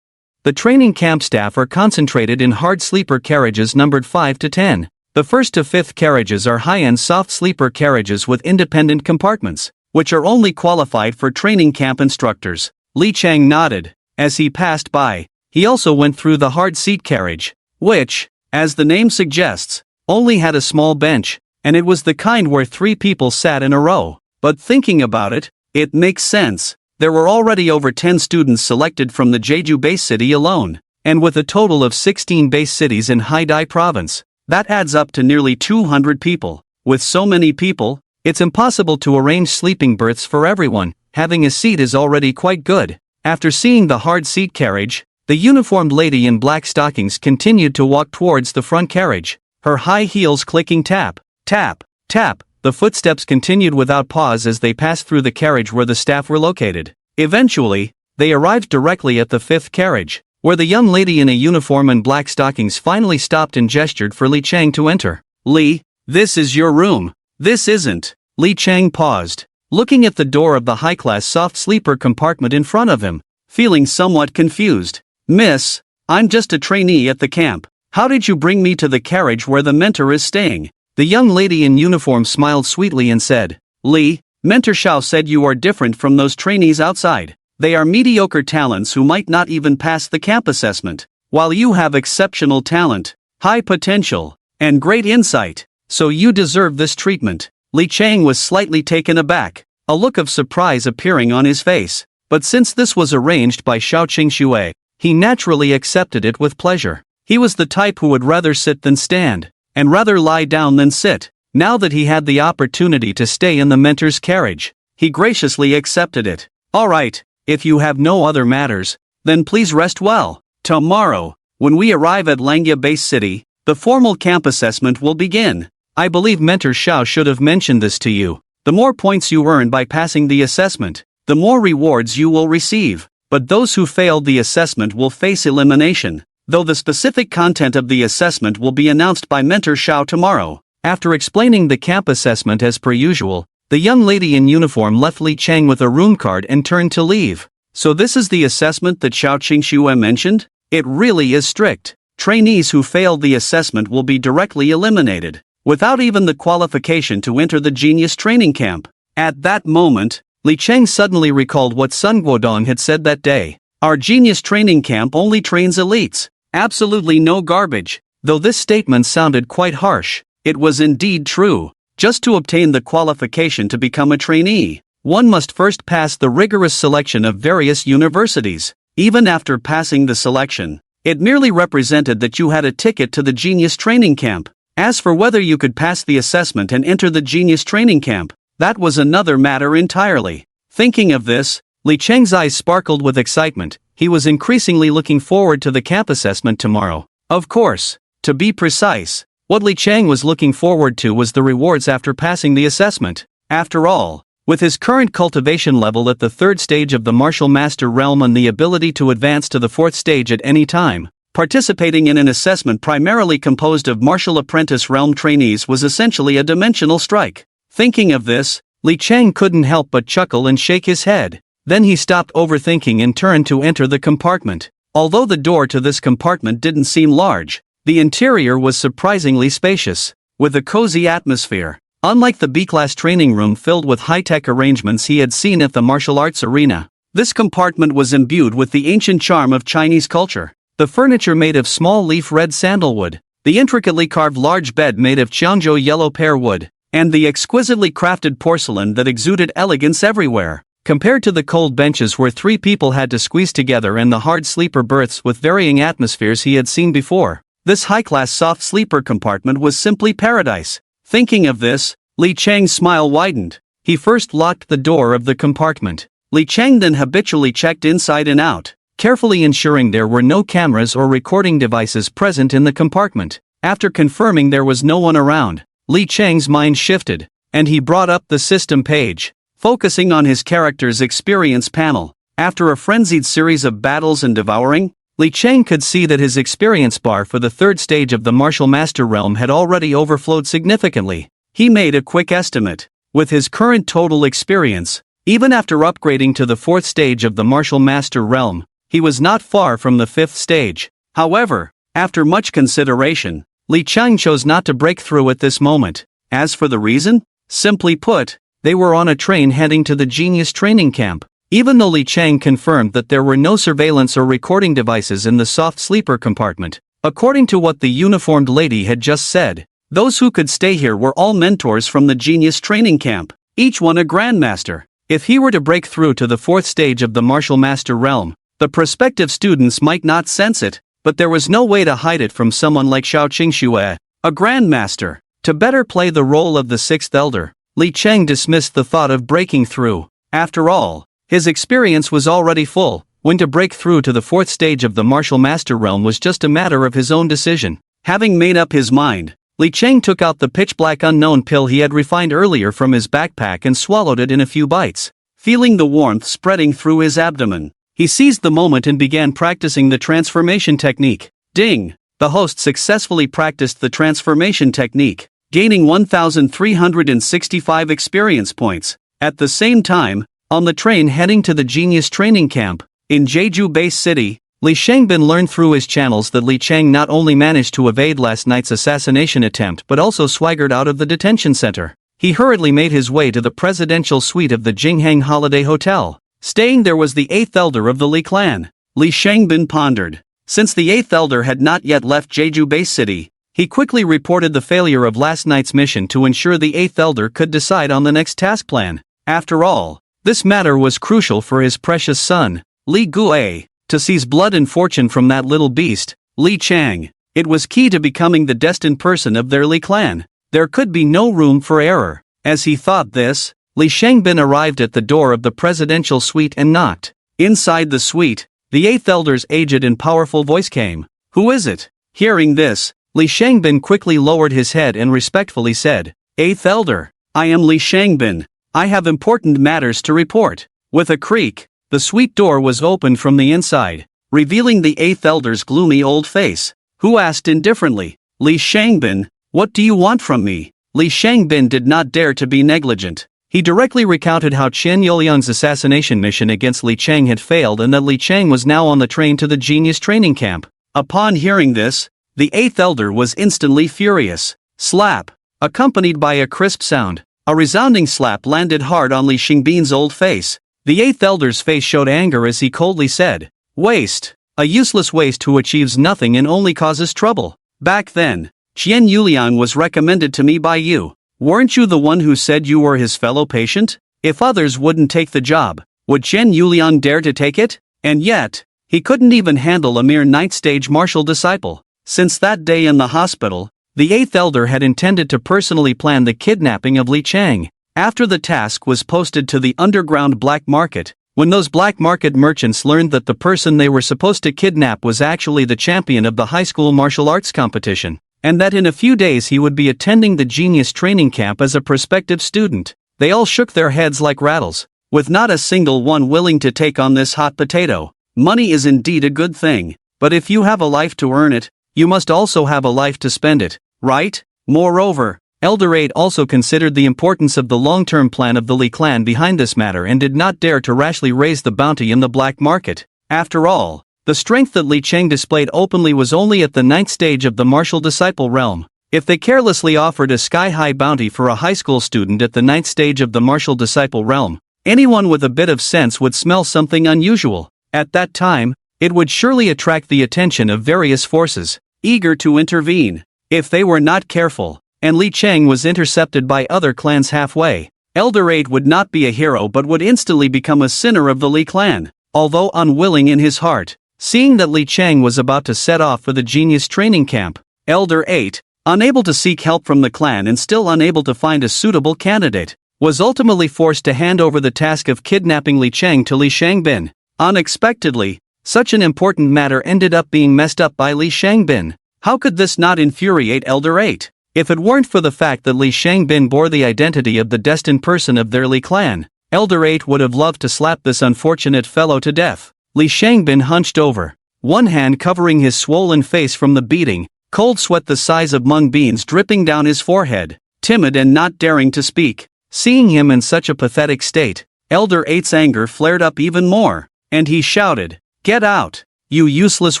The training camp staff are concentrated in hard sleeper carriages numbered 5 to 10. The first to fifth carriages are high-end soft sleeper carriages with independent compartments, which are only qualified for training camp instructors." Li Chang nodded. As he passed by, he also went through the hard seat carriage, which, as the name suggests, only had a small bench, and it was the kind where 3 people sat in a row. But thinking about it, it makes sense. There were already over 10 students selected from the Jeju base city alone, and with a total of 16 base cities in Haidai province, that adds up to nearly 200 people. With so many people, it's impossible to arrange sleeping berths for everyone. Having a seat is already quite good. After seeing the hard seat carriage, the uniformed lady in black stockings continued to walk towards the front carriage, her high heels clicking tap, tap, tap. The footsteps continued without pause as they passed through the carriage where the staff were located. Eventually, they arrived directly at the 5th carriage, where the young lady in a uniform and black stockings finally stopped and gestured for Li Chang to enter. "Li, this is your room." "This isn't." Li Chang paused, looking at the door of the high-class soft sleeper compartment in front of him, feeling somewhat confused. "Miss, I'm just a trainee at the camp. How did you bring me to the carriage where the mentor is staying?" The young lady in uniform smiled sweetly and said, "Li, Mentor Xiao said you are different from those trainees outside. They are mediocre talents who might not even pass the camp assessment, while you have exceptional talent, high potential, and great insight, so you deserve this treatment." Li Chang was slightly taken aback, a look of surprise appearing on his face. But since this was arranged by Xiao Qingxue, he naturally accepted it with pleasure. He was the type who would rather sit than stand, and rather lie down than sit. Now that he had the opportunity to stay in the mentor's carriage, he graciously accepted it. "All right, if you have no other matters, then please rest well. Tomorrow, when we arrive at Langya Base City, the formal camp assessment will begin. I believe Mentor Xiao should have mentioned this to you. The more points you earn by passing the assessment, the more rewards you will receive. But those who failed the assessment will face elimination, though the specific content of the assessment will be announced by Mentor Xiao tomorrow." After explaining the camp assessment as per usual, the young lady in uniform left Li Chang with a room card and turned to leave. "So this is the assessment that Xiao Qingxue mentioned? It really is strict. Trainees who fail the assessment will be directly eliminated, without even the qualification to enter the genius training camp." At that moment, Li Cheng suddenly recalled what Sun Guodong had said that day. Our genius training camp only trains elites. Absolutely no garbage. Though this statement sounded quite harsh, it was indeed true. Just to obtain the qualification to become a trainee, one must first pass the rigorous selection of various universities. Even after passing the selection, it merely represented that you had a ticket to the genius training camp. As for whether you could pass the assessment and enter the genius training camp, that was another matter entirely. Thinking of this, Li Cheng's eyes sparkled with excitement. He was increasingly looking forward to the camp assessment tomorrow. Of course, to be precise, what Li Cheng was looking forward to was the rewards after passing the assessment. After all, with his current cultivation level at the 3rd stage of the martial master realm and the ability to advance to the 4th stage at any time, participating in an assessment primarily composed of martial apprentice realm trainees was essentially a dimensional strike. Thinking of this, Li Cheng couldn't help but chuckle and shake his head. Then he stopped overthinking and turned to enter the compartment. Although the door to this compartment didn't seem large, the interior was surprisingly spacious, with a cozy atmosphere. Unlike the B-class training room filled with high-tech arrangements he had seen at the martial arts arena, this compartment was imbued with the ancient charm of Chinese culture. The furniture made of small leaf red sandalwood, the intricately carved large bed made of Qiangzhou yellow pear wood, and the exquisitely crafted porcelain that exuded elegance everywhere. Compared to the cold benches where 3 people had to squeeze together and the hard sleeper berths with varying atmospheres he had seen before, this high-class soft sleeper compartment was simply paradise. Thinking of this, Li Cheng's smile widened. He first locked the door of the compartment. Li Cheng then habitually checked inside and out, carefully ensuring there were no cameras or recording devices present in the compartment. After confirming there was no one around, Li Cheng's mind shifted, and he brought up the system page, focusing on his character's experience panel. After a frenzied series of battles and devouring, Li Cheng could see that his experience bar for the 3rd stage of the martial master realm had already overflowed significantly. He made a quick estimate. With his current total experience, even after upgrading to the 4th stage of the martial master realm, he was not far from the 5th stage. However, after much consideration, Li Cheng chose not to break through at this moment. As for the reason, simply put, they were on a train heading to the genius training camp. Even though Li Cheng confirmed that there were no surveillance or recording devices in the soft sleeper compartment, according to what the uniformed lady had just said, those who could stay here were all mentors from the genius training camp, each one a grandmaster. If he were to break through to the 4th stage of the martial master realm, the prospective students might not sense it, but there was no way to hide it from someone like Xiao Qingxue, a grandmaster. To better play the role of the 6th elder, Li Cheng dismissed the thought of breaking through. After all, his experience was already full, when to break through to the 4th stage of the martial master realm was just a matter of his own decision. Having made up his mind, Li Cheng took out the pitch-black unknown pill he had refined earlier from his backpack and swallowed it in a few bites. Feeling the warmth spreading through his abdomen, he seized the moment and began practicing the transformation technique. Ding! The host successfully practiced the transformation technique, gaining 1,365 experience points. At the same time, on the train heading to the genius training camp, in Jeju Base City, Li Shengbin learned through his channels that Li Cheng not only managed to evade last night's assassination attempt but also swaggered out of the detention center. He hurriedly made his way to the presidential suite of the Jingheng Holiday Hotel. Staying there was the 8th elder of the Li clan. Li Shengbin pondered. Since the 8th elder had not yet left Jeju Base City, he quickly reported the failure of last night's mission to ensure the 8th elder could decide on the next task plan. After all, this matter was crucial for his precious son, Li Guo, to seize blood and fortune from that little beast, Li Chang. It was key to becoming the destined person of their Li clan. There could be no room for error. As he thought this, Li Shengbin arrived at the door of the presidential suite and knocked. Inside the suite, the 8th elder's aged and powerful voice came. "Who is it?" Hearing this, Li Shengbin quickly lowered his head and respectfully said, "8th elder, I am Li Shengbin. I have important matters to report." With a creak, the suite door was opened from the inside, revealing the 8th elder's gloomy old face, who asked indifferently, "Li Shengbin, what do you want from me?" Li Shengbin did not dare to be negligent. He directly recounted how Chen Youliang's assassination mission against Li Cheng had failed and that Li Cheng was now on the train to the genius training camp. Upon hearing this, the 8th elder was instantly furious. Slap! Accompanied by a crisp sound, A resounding slap landed hard on Li Xingbin's old face. The 8th elder's face showed anger as he coldly said, "Waste. A useless waste who achieves nothing and only causes trouble. Back then, Qian Yuliang was recommended to me by you. Weren't you the one who said you were his fellow patient? If others wouldn't take the job, would Qian Yuliang dare to take it? And yet, he couldn't even handle a mere 9th stage martial disciple. Since that day in the hospital, the 8th elder had intended to personally plan the kidnapping of Li Chang. After the task was posted to the underground black market, when those black market merchants learned that the person they were supposed to kidnap was actually the champion of the high school martial arts competition, and that in a few days he would be attending the genius training camp as a prospective student, they all shook their heads like rattles, with not a single one willing to take on this hot potato. Money is indeed a good thing, but if you have a life to earn it, you must also have a life to spend it, right? Moreover, Elder 8 also considered the importance of the long-term plan of the Li clan behind this matter and did not dare to rashly raise the bounty in the black market. After all, the strength that Li Cheng displayed openly was only at the 9th stage of the martial disciple realm. If they carelessly offered a sky-high bounty for a high school student at the 9th stage of the martial disciple realm, anyone with a bit of sense would smell something unusual. At that time, it would surely attract the attention of various forces, eager to intervene. If they were not careful, and Li Cheng was intercepted by other clans halfway, Elder 8 would not be a hero but would instantly become a sinner of the Li clan. Although unwilling in his heart, seeing that Li Cheng was about to set off for the genius training camp, Elder 8, unable to seek help from the clan and still unable to find a suitable candidate, was ultimately forced to hand over the task of kidnapping Li Cheng to Li Shangbin. Unexpectedly, such an important matter ended up being messed up by Li Shangbin. How could this not infuriate Elder 8? If it weren't for the fact that Li Shangbin bore the identity of the destined person of their Li clan, Elder 8 would have loved to slap this unfortunate fellow to death. Li Shangbin hunched over, one hand covering his swollen face from the beating, cold sweat the size of mung beans dripping down his forehead, timid and not daring to speak. Seeing him in such a pathetic state, Elder 8's anger flared up even more, and he shouted, "Get out, you useless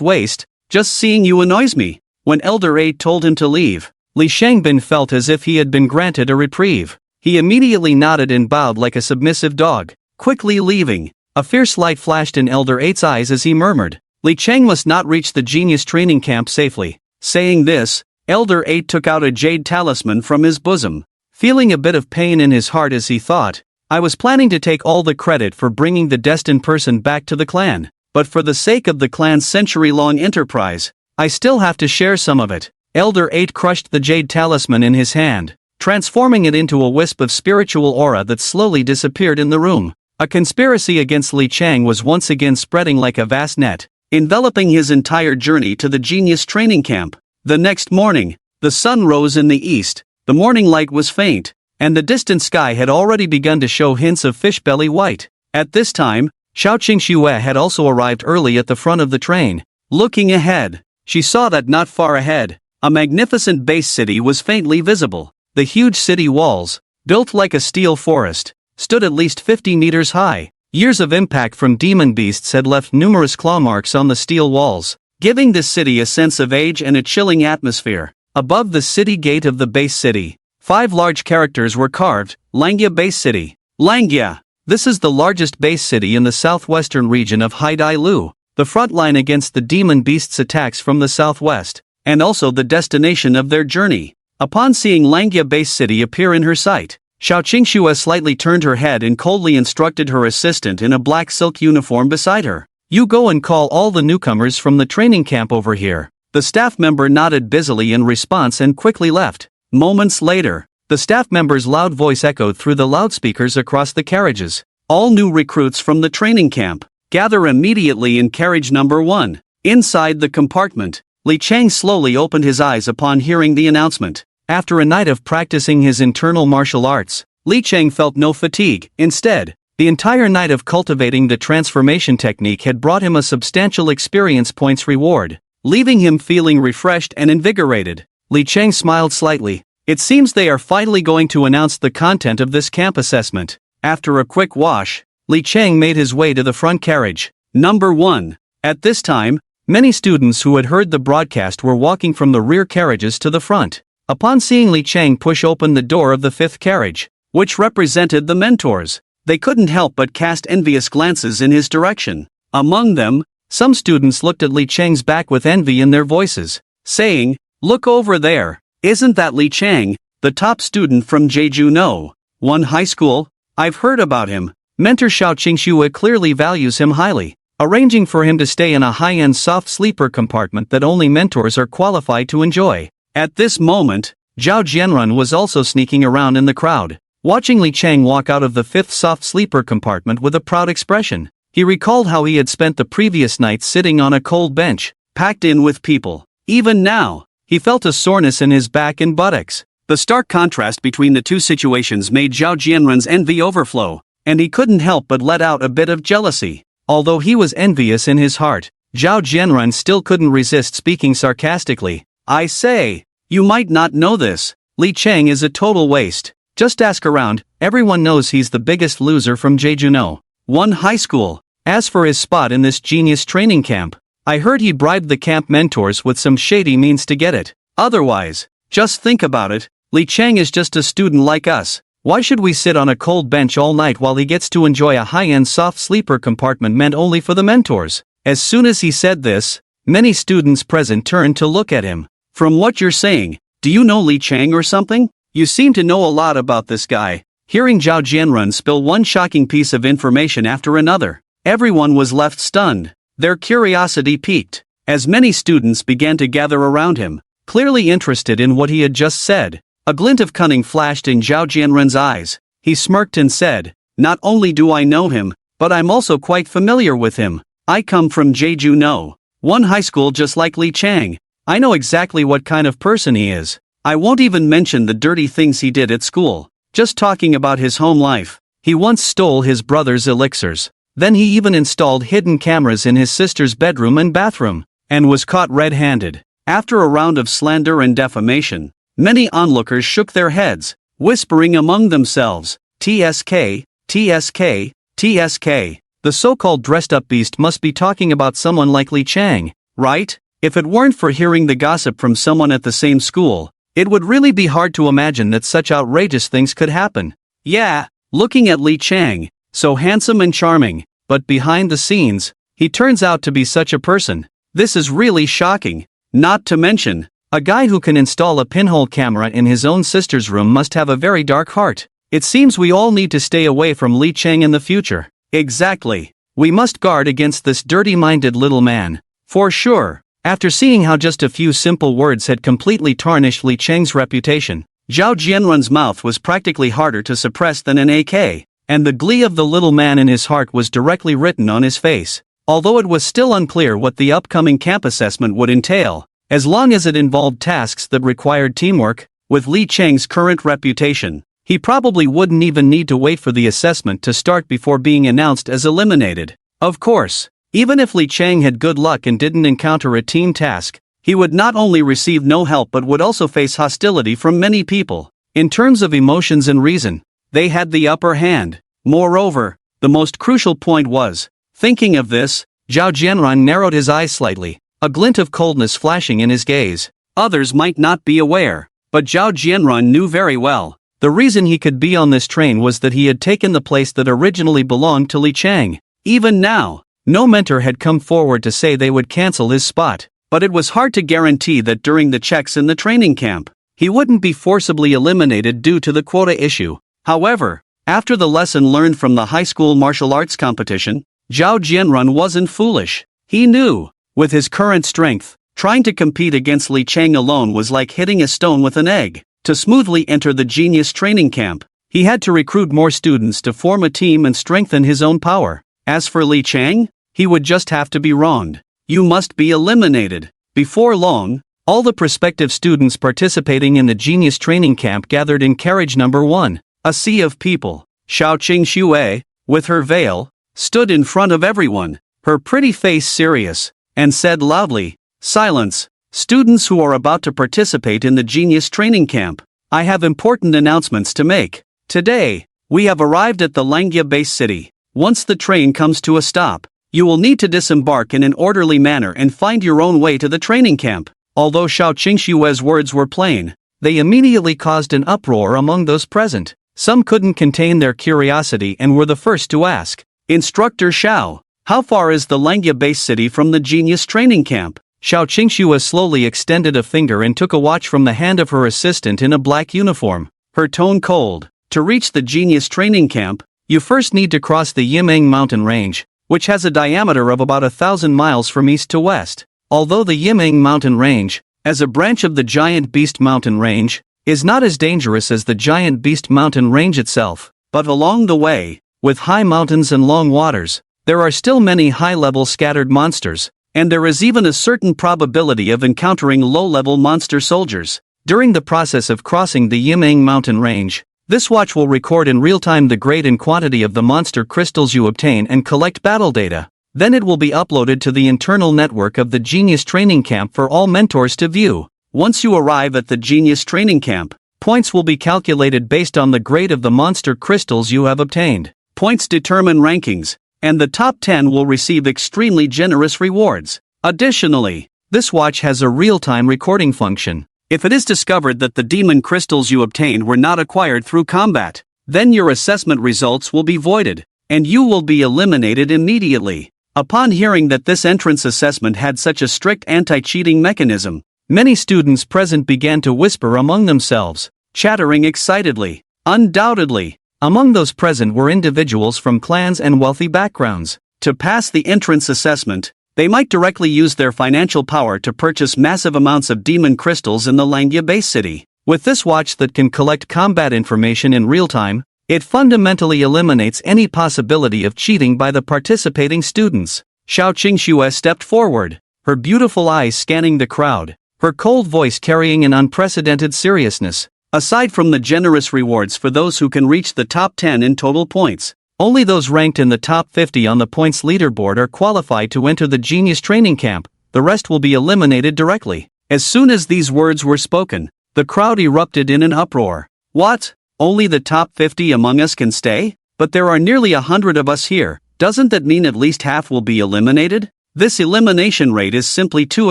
waste, just seeing you annoys me." When Elder 8 told him to leave, Li Shangbin felt as if he had been granted a reprieve. He immediately nodded and bowed like a submissive dog, quickly leaving. A fierce light flashed in Elder 8's eyes as he murmured, "Li Cheng must not reach the genius training camp safely." Saying this, Elder 8 took out a jade talisman from his bosom, feeling a bit of pain in his heart as he thought, "I was planning to take all the credit for bringing the destined person back to the clan, but for the sake of the clan's century-long enterprise, I still have to share some of it." Elder 8 crushed the jade talisman in his hand, transforming it into a wisp of spiritual aura that slowly disappeared in the room. A conspiracy against Li Chang was once again spreading like a vast net, enveloping his entire journey to the genius training camp. The next morning, the sun rose in the east, the morning light was faint, and the distant sky had already begun to show hints of fish-belly white. At this time, Xiao Qingxue had also arrived early at the front of the train. Looking ahead, she saw that not far ahead, a magnificent base city was faintly visible. The huge city walls, built like a steel forest, stood at least 50 meters high. Years of impact from demon beasts had left numerous claw marks on the steel walls, giving this city a sense of age and a chilling atmosphere. Above the city gate of the base city, 5 large characters were carved: Langya Base City. Langya. This is the largest base city in the southwestern region of Haidai Lu, the front line against the demon beasts' attacks from the southwest, and also the destination of their journey. Upon seeing Langya Base City appear in her sight, Xiao Qingxue slightly turned her head and coldly instructed her assistant in a black silk uniform beside her, "You go and call all the newcomers from the training camp over here." The staff member nodded busily in response and quickly left. Moments later, the staff member's loud voice echoed through the loudspeakers across the carriages. "All new recruits from the training camp, gather immediately in carriage number 1. Inside the compartment, Li Chang slowly opened his eyes upon hearing the announcement. After a night of practicing his internal martial arts, Li Chang felt no fatigue. Instead, the entire night of cultivating the transformation technique had brought him a substantial experience points reward, leaving him feeling refreshed and invigorated. Li Chang smiled slightly. It seems they are finally going to announce the content of this camp assessment. After a quick wash, Li Chang made his way to the front carriage. Number 1. At this time, many students who had heard the broadcast were walking from the rear carriages to the front. Upon seeing Li Chang push open the door of the 5th carriage, which represented the mentors. They couldn't help but cast envious glances in his direction. Among them, some students looked at Li Chang's back with envy in their voices, saying, "Look over there, isn't that Li Chang, the top student from Jeju No. 1 High School? I've heard about him." Mentor Xiao Qingxue clearly values him highly, arranging for him to stay in a high-end soft sleeper compartment that only mentors are qualified to enjoy. At this moment, Zhao Jianrun was also sneaking around in the crowd, watching Li Chang walk out of the 5th soft sleeper compartment with a proud expression. He recalled how he had spent the previous night sitting on a cold bench, packed in with people. Even now, he felt a soreness in his back and buttocks. The stark contrast between the two situations made Zhao Jianrun's envy overflow, and he couldn't help but let out a bit of jealousy. Although he was envious in his heart, Zhao Jianrun still couldn't resist speaking sarcastically. "I say, you might not know this. Li Chang is a total waste. Just ask around, everyone knows he's the biggest loser from Jeju No. 1 High School. As for his spot in this genius training camp, I heard he bribed the camp mentors with some shady means to get it. Otherwise, just think about it, Li Chang is just a student like us. Why should we sit on a cold bench all night while he gets to enjoy a high-end soft sleeper compartment meant only for the mentors?" As soon as he said this, many students present turned to look at him. "From what you're saying, do you know Li Chang or something? You seem to know a lot about this guy." Hearing Zhao Jianrun spill one shocking piece of information after another, everyone was left stunned. Their curiosity piqued, as many students began to gather around him, clearly interested in what he had just said. A glint of cunning flashed in Zhao Jianrun's eyes. He smirked and said, "Not only do I know him, but I'm also quite familiar with him. I come from Jeju No. 1 High School just like Li Chang. I know exactly what kind of person he is. I won't even mention the dirty things he did at school. Just talking about his home life. He once stole his brother's elixirs. Then he even installed hidden cameras in his sister's bedroom and bathroom, and was caught red-handed." After a round of slander and defamation, many onlookers shook their heads, whispering among themselves, "TSK, TSK, TSK. The so-called dressed-up beast must be talking about someone like Li Chang, right? If it weren't for hearing the gossip from someone at the same school, it would really be hard to imagine that such outrageous things could happen. Yeah, looking at Li Chang, so handsome and charming, but behind the scenes, he turns out to be such a person. This is really shocking. Not to mention, a guy who can install a pinhole camera in his own sister's room must have a very dark heart. It seems we all need to stay away from Li Chang in the future." "Exactly. We must guard against this dirty-minded little man. For sure." After seeing how just a few simple words had completely tarnished Li Chang's reputation, Zhao Jianrun's mouth was practically harder to suppress than an AK, and the glee of the little man in his heart was directly written on his face. Although it was still unclear what the upcoming camp assessment would entail, as long as it involved tasks that required teamwork, with Li Chang's current reputation, he probably wouldn't even need to wait for the assessment to start before being announced as eliminated. Of course, even if Li Chang had good luck and didn't encounter a team task, he would not only receive no help but would also face hostility from many people. In terms of emotions and reason, they had the upper hand. Moreover, the most crucial point was, thinking of this, Zhao Jianrun narrowed his eyes slightly, a glint of coldness flashing in his gaze. Others might not be aware, but Zhao Jianrun knew very well. The reason he could be on this train was that he had taken the place that originally belonged to Li Chang. Even now, no mentor had come forward to say they would cancel his spot, but it was hard to guarantee that during the checks in the training camp, he wouldn't be forcibly eliminated due to the quota issue. However, after the lesson learned from the high school martial arts competition, Zhao Jianrun wasn't foolish. He knew, with his current strength, trying to compete against Li Chang alone was like hitting a stone with an egg. To smoothly enter the genius training camp, he had to recruit more students to form a team and strengthen his own power. As for Li Chang, he would just have to be wronged. "You must be eliminated." Before long, all the prospective students participating in the genius training camp gathered in carriage number 1. A sea of people. Xiao Qingxue, with her veil, stood in front of everyone, her pretty face serious, and said loudly, "Silence. Students who are about to participate in the genius training camp, I have important announcements to make. Today, we have arrived at the Langia base city. Once the train comes to a stop, you will need to disembark in an orderly manner and find your own way to the training camp." Although Xiao Qingxue's words were plain, they immediately caused an uproar among those present. Some couldn't contain their curiosity and were the first to ask, "Instructor Xiao, how far is the Langya base city from the genius training camp?" Xiao Qingxue slowly extended a finger and took a watch from the hand of her assistant in a black uniform, her tone cold. "To reach the genius training camp, you first need to cross the Yimeng mountain range, which has a diameter of about 1,000 miles from east to west. Although the Yimeng mountain range, as a branch of the Giant Beast mountain range, is not as dangerous as the Giant Beast mountain range itself, but along the way, with high mountains and long waters, there are still many high-level scattered monsters, and there is even a certain probability of encountering low-level monster soldiers. During the process of crossing the Yimeng mountain range, this watch will record in real time the grade and quantity of the monster crystals you obtain and collect battle data. Then it will be uploaded to the internal network of the Genius Training Camp for all mentors to view. Once you arrive at the Genius Training Camp, points will be calculated based on the grade of the monster crystals you have obtained. Points determine rankings, and the top 10 will receive extremely generous rewards. Additionally, this watch has a real-time recording function. If it is discovered that the demon crystals you obtained were not acquired through combat, then your assessment results will be voided, and you will be eliminated immediately. Upon hearing that this entrance assessment had such a strict anti-cheating mechanism, many students present began to whisper among themselves, chattering excitedly. Undoubtedly, among those present were individuals from clans and wealthy backgrounds. To pass the entrance assessment, they might directly use their financial power to purchase massive amounts of demon crystals in the Langya base city. With this watch that can collect combat information in real time, it fundamentally eliminates any possibility of cheating by the participating students. Xiao Qingxue stepped forward, her beautiful eyes scanning the crowd, her cold voice carrying an unprecedented seriousness. Aside from the generous rewards for those who can reach the top 10 in total points, only those ranked in the top 50 on the points leaderboard are qualified to enter the Genius Training Camp. The rest will be eliminated directly. As soon as these words were spoken, the crowd erupted in an uproar. What? Only the top 50 among us can stay? But there are nearly 100 of us here. Doesn't that mean at least half will be eliminated? This elimination rate is simply too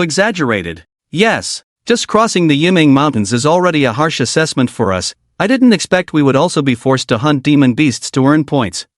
exaggerated. Yes, just crossing the Yimeng Mountains is already a harsh assessment for us. I didn't expect we would also be forced to hunt demon beasts to earn points.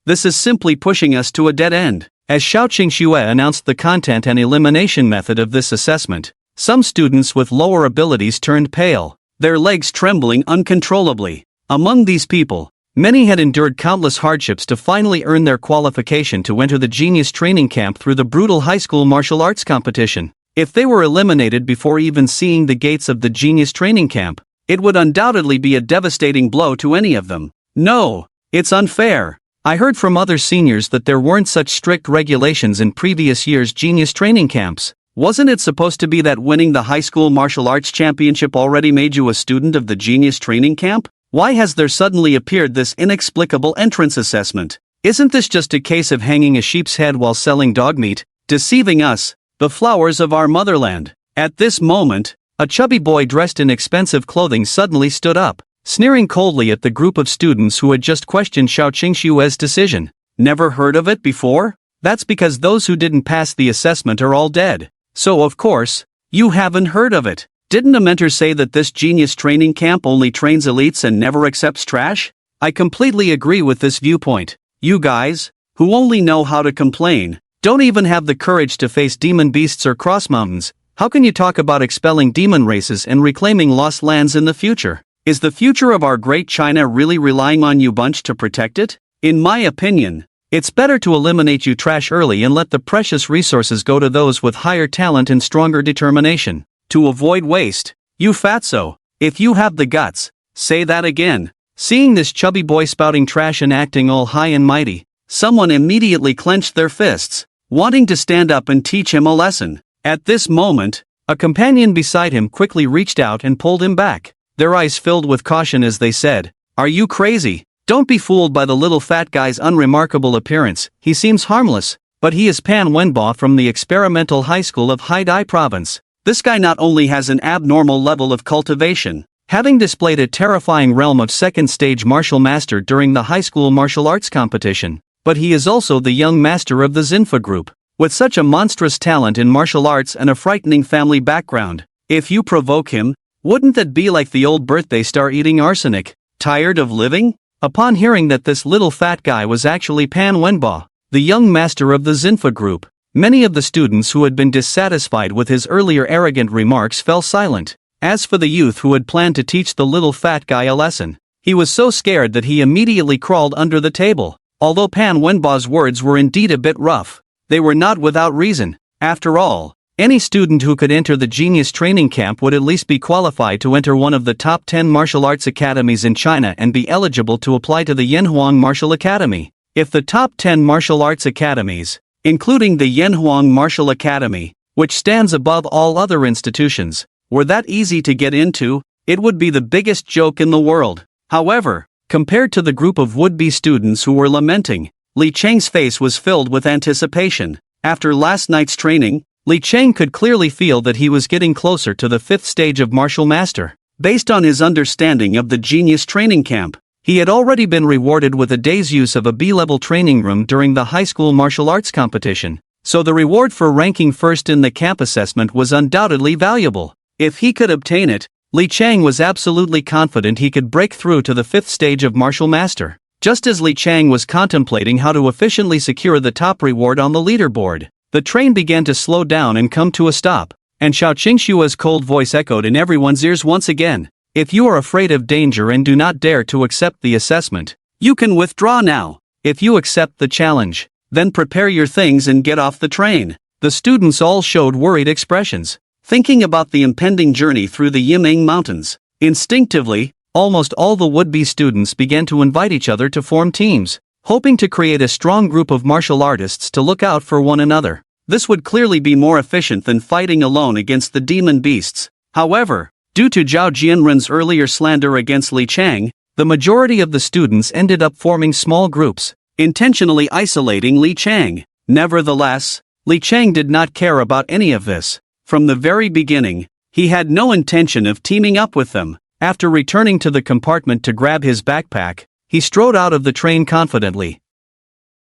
This is simply pushing us to a dead end. As Xiao Qingxue announced the content and elimination method of this assessment, some students with lower abilities turned pale, their legs trembling uncontrollably. Among these people, many had endured countless hardships to finally earn their qualification to enter the Genius Training Camp through the brutal high school martial arts competition. If they were eliminated before even seeing the gates of the Genius Training Camp, it would undoubtedly be a devastating blow to any of them. No, it's unfair. I heard from other seniors that there weren't such strict regulations in previous years' Genius Training Camps. Wasn't it supposed to be that winning the high school martial arts championship already made you a student of the Genius Training Camp? Why has there suddenly appeared this inexplicable entrance assessment? Isn't this just a case of hanging a sheep's head while selling dog meat, deceiving us, the flowers of our motherland? At this moment, a chubby boy dressed in expensive clothing suddenly stood up, sneering coldly at the group of students who had just questioned Xiao Qingxue's decision. Never heard of it before? That's because those who didn't pass the assessment are all dead. So of course, you haven't heard of it. Didn't a mentor say that this Genius Training Camp only trains elites and never accepts trash? I completely agree with this viewpoint. You guys, who only know how to complain, don't even have the courage to face demon beasts or cross mountains. How can you talk about expelling demon races and reclaiming lost lands in the future? Is the future of our great China really relying on you bunch to protect it? In my opinion, it's better to eliminate you trash early and let the precious resources go to those with higher talent and stronger determination. To avoid waste, you fatso, if you have the guts, say that again. Seeing this chubby boy spouting trash and acting all high and mighty, someone immediately clenched their fists, wanting to stand up and teach him a lesson. At this moment, a companion beside him quickly reached out and pulled him back, their eyes filled with caution as they said, "Are you crazy? Don't be fooled by the little fat guy's unremarkable appearance. He seems harmless, but he is Pan Wenbo from the experimental high school of Haidai province. This guy not only has an abnormal level of cultivation, having displayed a terrifying realm of second-stage martial master during the high school martial arts competition, but he is also the young master of the Zinfa group, with such a monstrous talent in martial arts and a frightening family background. If you provoke him, wouldn't that be like the old birthday star eating arsenic? Tired of living? Upon hearing that this little fat guy was actually Pan Wenba, the young master of the Zinfa group, many of the students who had been dissatisfied with his earlier arrogant remarks fell silent. As for the youth who had planned to teach the little fat guy a lesson, he was so scared that he immediately crawled under the table. Although Pan Wenba's words were indeed a bit rough, they were not without reason. After all, any student who could enter the Genius Training Camp would at least be qualified to enter one of the top 10 martial arts academies in China and be eligible to apply to the Yanhuang Martial Academy. If the top 10 martial arts academies, including the Yanhuang Martial Academy, which stands above all other institutions, were that easy to get into, it would be the biggest joke in the world. However, compared to the group of would-be students who were lamenting, Li Cheng's face was filled with anticipation. After last night's training, Li Cheng could clearly feel that he was getting closer to the 5th stage of martial master. Based on his understanding of the Genius Training Camp, he had already been rewarded with a day's use of a B-level training room during the high school martial arts competition, so the reward for ranking first in the camp assessment was undoubtedly valuable. If he could obtain it, Li Cheng was absolutely confident he could break through to the 5th stage of martial master. Just as Li Cheng was contemplating how to efficiently secure the top reward on the leaderboard, the train began to slow down and come to a stop, and Xiao Qingshua's cold voice echoed in everyone's ears once again. If you are afraid of danger and do not dare to accept the assessment, you can withdraw now. If you accept the challenge, then prepare your things and get off the train. The students all showed worried expressions, thinking about the impending journey through the Yiming Mountains. Instinctively, almost all the would-be students began to invite each other to form teams, hoping to create a strong group of martial artists to look out for one another. This would clearly be more efficient than fighting alone against the demon beasts. However, due to Zhao Jianren's earlier slander against Li Cheng, the majority of the students ended up forming small groups, intentionally isolating Li Cheng. Nevertheless, Li Cheng did not care about any of this. From the very beginning, he had no intention of teaming up with them. After returning to the compartment to grab his backpack, he strode out of the train confidently,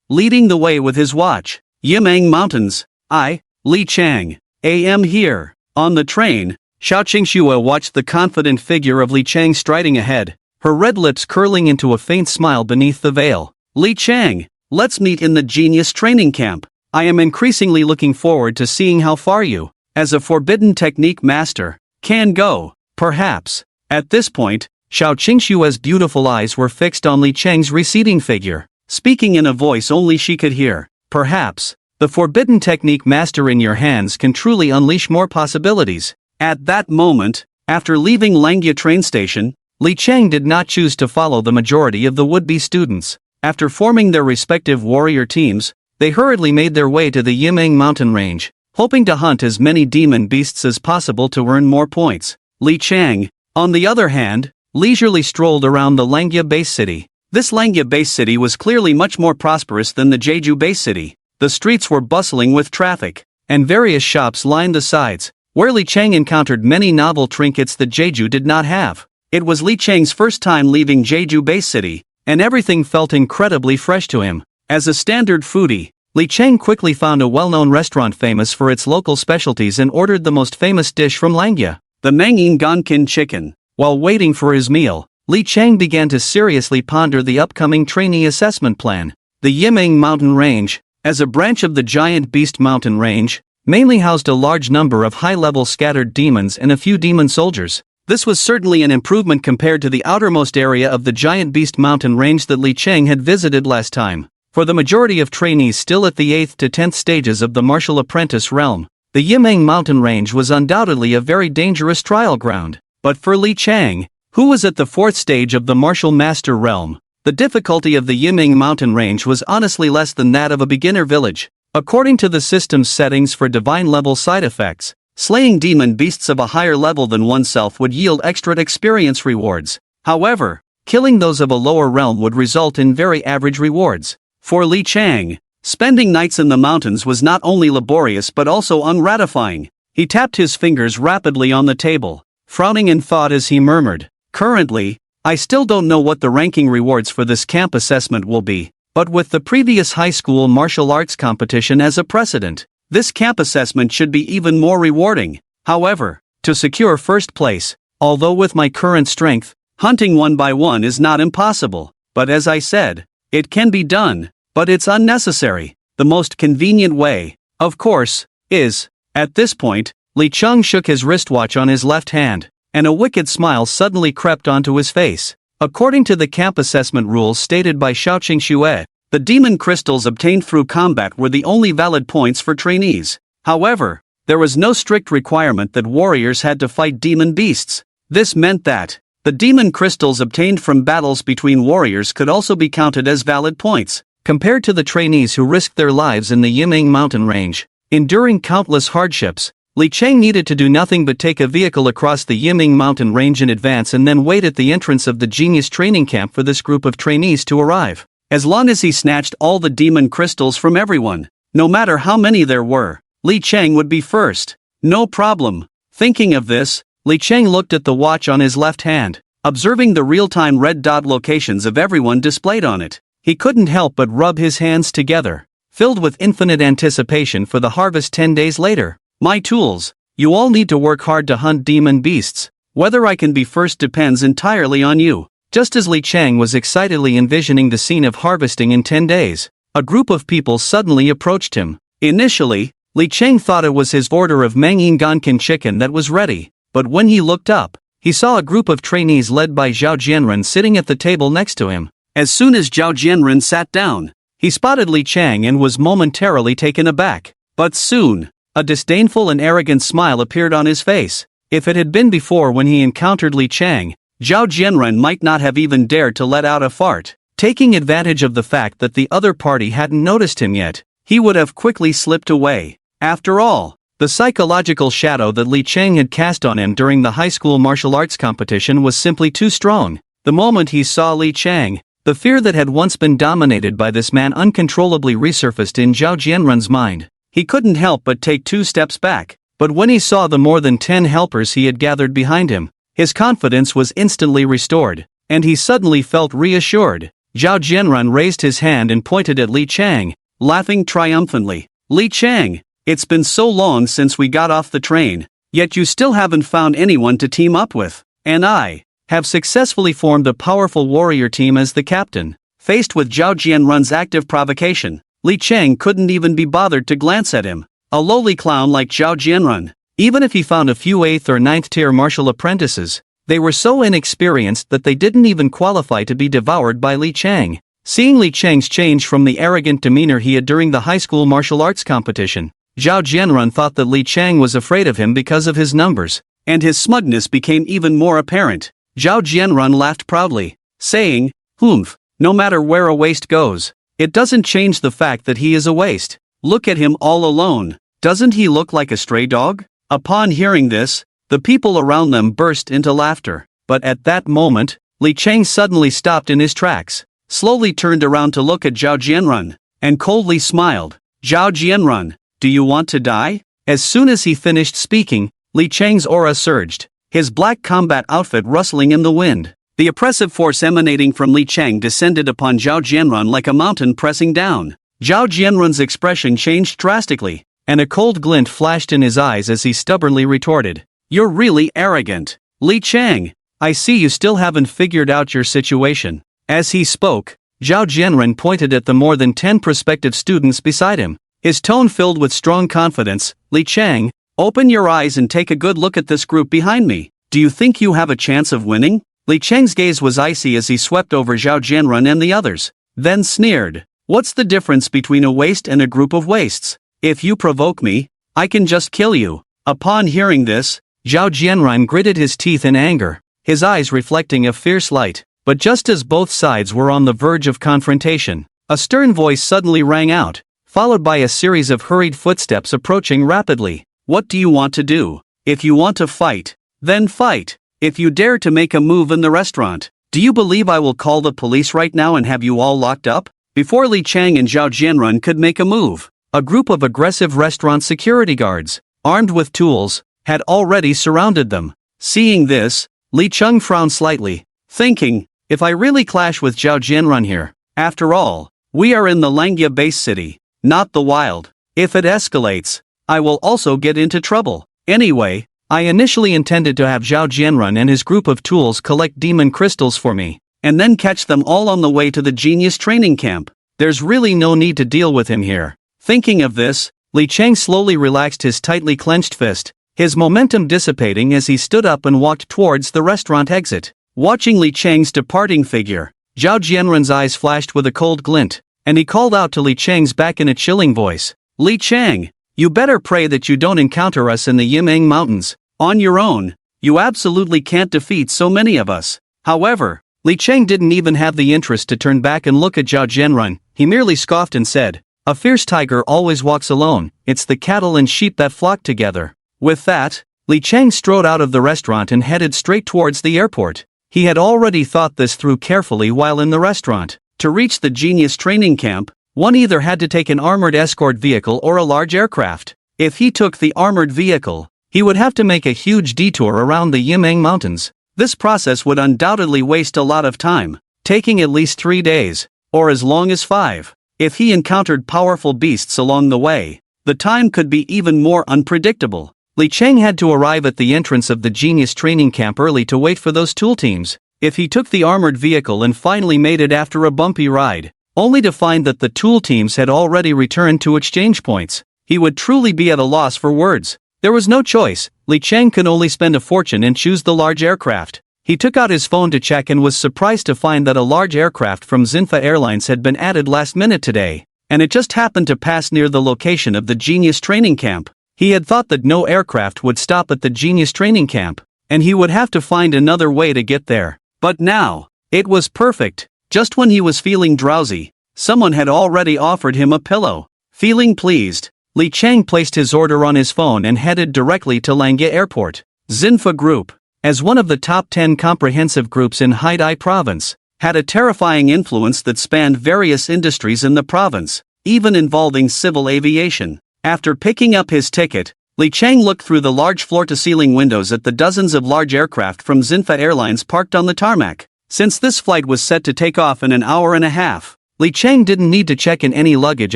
leading the way with his watch. Yimeng Mountains. I, Li Cheng, am here. On the train, Xiao Qingxue watched the confident figure of Li Cheng striding ahead, her red lips curling into a faint smile beneath the veil. Li Cheng, let's meet in the Genius Training Camp. I am increasingly looking forward to seeing how far you, as a forbidden technique master, can go. Perhaps. At this point, Xiao Qingshue's beautiful eyes were fixed on Li Cheng's receding figure, speaking in a voice only she could hear. Perhaps, the forbidden technique master in your hands can truly unleash more possibilities. At that moment, after leaving Langia train station, Li Cheng did not choose to follow the majority of the would-be students. After forming their respective warrior teams, they hurriedly made their way to the Yimeng mountain range, hoping to hunt as many demon beasts as possible to earn more points. Li Cheng, on the other hand, leisurely strolled around the Langia base city. This Langia base city was clearly much more prosperous than the Jeju base city. The streets were bustling with traffic, and various shops lined the sides, where Li Cheng encountered many novel trinkets that Jeju did not have. It was Li Cheng's first time leaving Jeju base city, and everything felt incredibly fresh to him. As a standard foodie, Li Cheng quickly found a well-known restaurant famous for its local specialties and ordered the most famous dish from Langia, the Mangin Gonkin chicken. While waiting for his meal, Li Cheng began to seriously ponder the upcoming trainee assessment plan. The Yimeng mountain range, as a branch of the giant beast mountain range, mainly housed a large number of high-level scattered demons and a few demon soldiers. This was certainly an improvement compared to the outermost area of the giant beast mountain range that Li Cheng had visited last time. For the majority of trainees still at the 8th to 10th stages of the martial apprentice realm, the Yimeng mountain range was undoubtedly a very dangerous trial ground. But for Li Cheng, who was at the 4th stage of the martial master realm, the difficulty of the Yimeng mountain range was honestly less than that of a beginner village. According to the system's settings for divine level side effects, slaying demon beasts of a higher level than oneself would yield extra experience rewards. However, killing those of a lower realm would result in very average rewards. For Li Cheng, spending nights in the mountains was not only laborious but also ungratifying. He tapped his fingers rapidly on the table, frowning in thought as he murmured, "Currently, I still don't know what the ranking rewards for this camp assessment will be, but with the previous high school martial arts competition as a precedent, this camp assessment should be even more rewarding. However, to secure first place, although with my current strength, Hunting one by one is not impossible, but as I said, it can be done, but it's unnecessary. The most convenient way, of course, is. At this point, Li Cheng shook his wristwatch on his left hand, and a wicked smile suddenly crept onto his face. According to the camp assessment rules stated by Xiaoqing Xue, the demon crystals obtained through combat were the only valid points for trainees. However, there was no strict requirement that warriors had to fight demon beasts. This meant that the demon crystals obtained from battles between warriors could also be counted as valid points. Compared to the trainees who risked their lives in the Yiming mountain range, enduring countless hardships, Li Cheng needed to do nothing but take a vehicle across the Yiming mountain range in advance and then wait at the entrance of the genius training camp for this group of trainees to arrive. As long as he snatched all the demon crystals from everyone, no matter how many there were, Li Cheng would be first. No problem. Thinking of this, Li Cheng looked at the watch on his left hand, observing the real-time red dot locations of everyone displayed on it. He couldn't help but rub his hands together, filled with infinite anticipation for the harvest 10 days later. My tools. You all need to work hard to hunt demon beasts. Whether I can be first depends entirely on you. Just as Li Cheng was excitedly envisioning the scene of harvesting in 10 days, a group of people suddenly approached him. Initially, Li Cheng thought it was his order of Mangyin Gankin chicken that was ready, but when he looked up, he saw a group of trainees led by Zhao Jianren sitting at the table next to him. As soon as Zhao Jianren sat down, he spotted Li Cheng and was momentarily taken aback. But soon, a disdainful and arrogant smile appeared on his face. If it had been before when he encountered Li Cheng, Zhao Jianren might not have even dared to let out a fart. Taking advantage of the fact that the other party hadn't noticed him yet, he would have quickly slipped away. After all, the psychological shadow that Li Cheng had cast on him during the high school martial arts competition was simply too strong. The moment he saw Li Cheng, the fear that had once been dominated by this man uncontrollably resurfaced in Zhao Jianren's mind. He couldn't help but take 2 steps back, but when he saw the more than 10 helpers he had gathered behind him, his confidence was instantly restored, and he suddenly felt reassured. Zhao Jianren raised his hand and pointed at Li Cheng, laughing triumphantly. Li Cheng, it's been so long since we got off the train, yet you still haven't found anyone to team up with, and I have successfully formed a powerful warrior team as the captain. Faced with Zhao Jianren's active provocation, Li Cheng couldn't even be bothered to glance at him. A lowly clown like Zhao Jianren, even if he found a few 8th or 9th tier martial apprentices, they were so inexperienced that they didn't even qualify to be devoured by Li Cheng. Seeing Li Cheng's change from the arrogant demeanor he had during the high school martial arts competition, Zhao Jianren thought that Li Cheng was afraid of him because of his numbers, and his smugness became even more apparent. Zhao Jianren laughed proudly, saying, "Humph, no matter where a waste goes, it doesn't change the fact that he is a waste. Look at him all alone. Doesn't he look like a stray dog?" Upon hearing this, the people around them burst into laughter. But at that moment, Li Cheng suddenly stopped in his tracks, slowly turned around to look at Zhao Jianren, and coldly smiled. "Zhao Jianren, do you want to die?" As soon as he finished speaking, Li Cheng's aura surged, his black combat outfit rustling in the wind. The oppressive force emanating from Li Cheng descended upon Zhao Jianren like a mountain pressing down. Zhao Jianren's expression changed drastically, and a cold glint flashed in his eyes as he stubbornly retorted, "You're really arrogant. Li Cheng, I see you still haven't figured out your situation." As he spoke, Zhao Jianren pointed at the more than 10 prospective students beside him, his tone filled with strong confidence. "Li Cheng, open your eyes and take a good look at this group behind me. Do you think you have a chance of winning?" Li Cheng's gaze was icy as he swept over Zhao Jianren and the others, then sneered, "What's the difference between a waste and a group of wastes? If you provoke me, I can just kill you." Upon hearing this, Zhao Jianren gritted his teeth in anger, his eyes reflecting a fierce light. But just as both sides were on the verge of confrontation, a stern voice suddenly rang out, followed by a series of hurried footsteps approaching rapidly. "What do you want to do? If you want to fight, then fight. If you dare to make a move in the restaurant, do you believe I will call the police right now and have you all locked up?" Before Li Cheng and Zhao Jianren could make a move, a group of aggressive restaurant security guards, armed with tools, had already surrounded them. Seeing this, Li Cheng frowned slightly, thinking, if I really clash with Zhao Jianren here, after all, we are in the Langya base city, not the wild. If it escalates, I will also get into trouble. Anyway, I initially intended to have Zhao Jianrun and his group of tools collect demon crystals for me, and then catch them all on the way to the genius training camp. There's really no need to deal with him here. Thinking of this, Li Chang slowly relaxed his tightly clenched fist, his momentum dissipating as he stood up and walked towards the restaurant exit. Watching Li Chang's departing figure, Zhao Jianrun's eyes flashed with a cold glint, and he called out to Li Chang's back in a chilling voice. Li Chang, you better pray that you don't encounter us in the Yimeng Mountains. On your own, you absolutely can't defeat so many of us. However, Li Chang didn't even have the interest to turn back and look at Zhao Jianrun. He merely scoffed and said, "A fierce tiger always walks alone, it's the cattle and sheep that flock together." With that, Li Chang strode out of the restaurant and headed straight towards the airport. He had already thought this through carefully while in the restaurant. To reach the genius training camp, one either had to take an armored escort vehicle or a large aircraft. If he took the armored vehicle, he would have to make a huge detour around the Yimeng Mountains. This process would undoubtedly waste a lot of time, taking at least 3 days, or as long as 5. If he encountered powerful beasts along the way, the time could be even more unpredictable. Li Chang had to arrive at the entrance of the genius training camp early to wait for those tool teams. If he took the armored vehicle and finally made it after a bumpy ride, only to find that the tool teams had already returned to exchange points, he would truly be at a loss for words. There was no choice. Li Chang could only spend a fortune and choose the large aircraft. He took out his phone to check and was surprised to find that a large aircraft from Xinfa Airlines had been added last minute today, and it just happened to pass near the location of the genius training camp. He had thought that no aircraft would stop at the genius training camp, and he would have to find another way to get there. But now, it was perfect. Just when he was feeling drowsy, someone had already offered him a pillow. Feeling pleased, Li Chang placed his order on his phone and headed directly to Langya Airport. Xinfa Group, as one of the top 10 comprehensive groups in Haidai Province, had a terrifying influence that spanned various industries in the province, even involving civil aviation. After picking up his ticket, Li Chang looked through the large floor-to-ceiling windows at the dozens of large aircraft from Xinfa Airlines parked on the tarmac. Since this flight was set to take off in an hour and a half, Li Chang didn't need to check in any luggage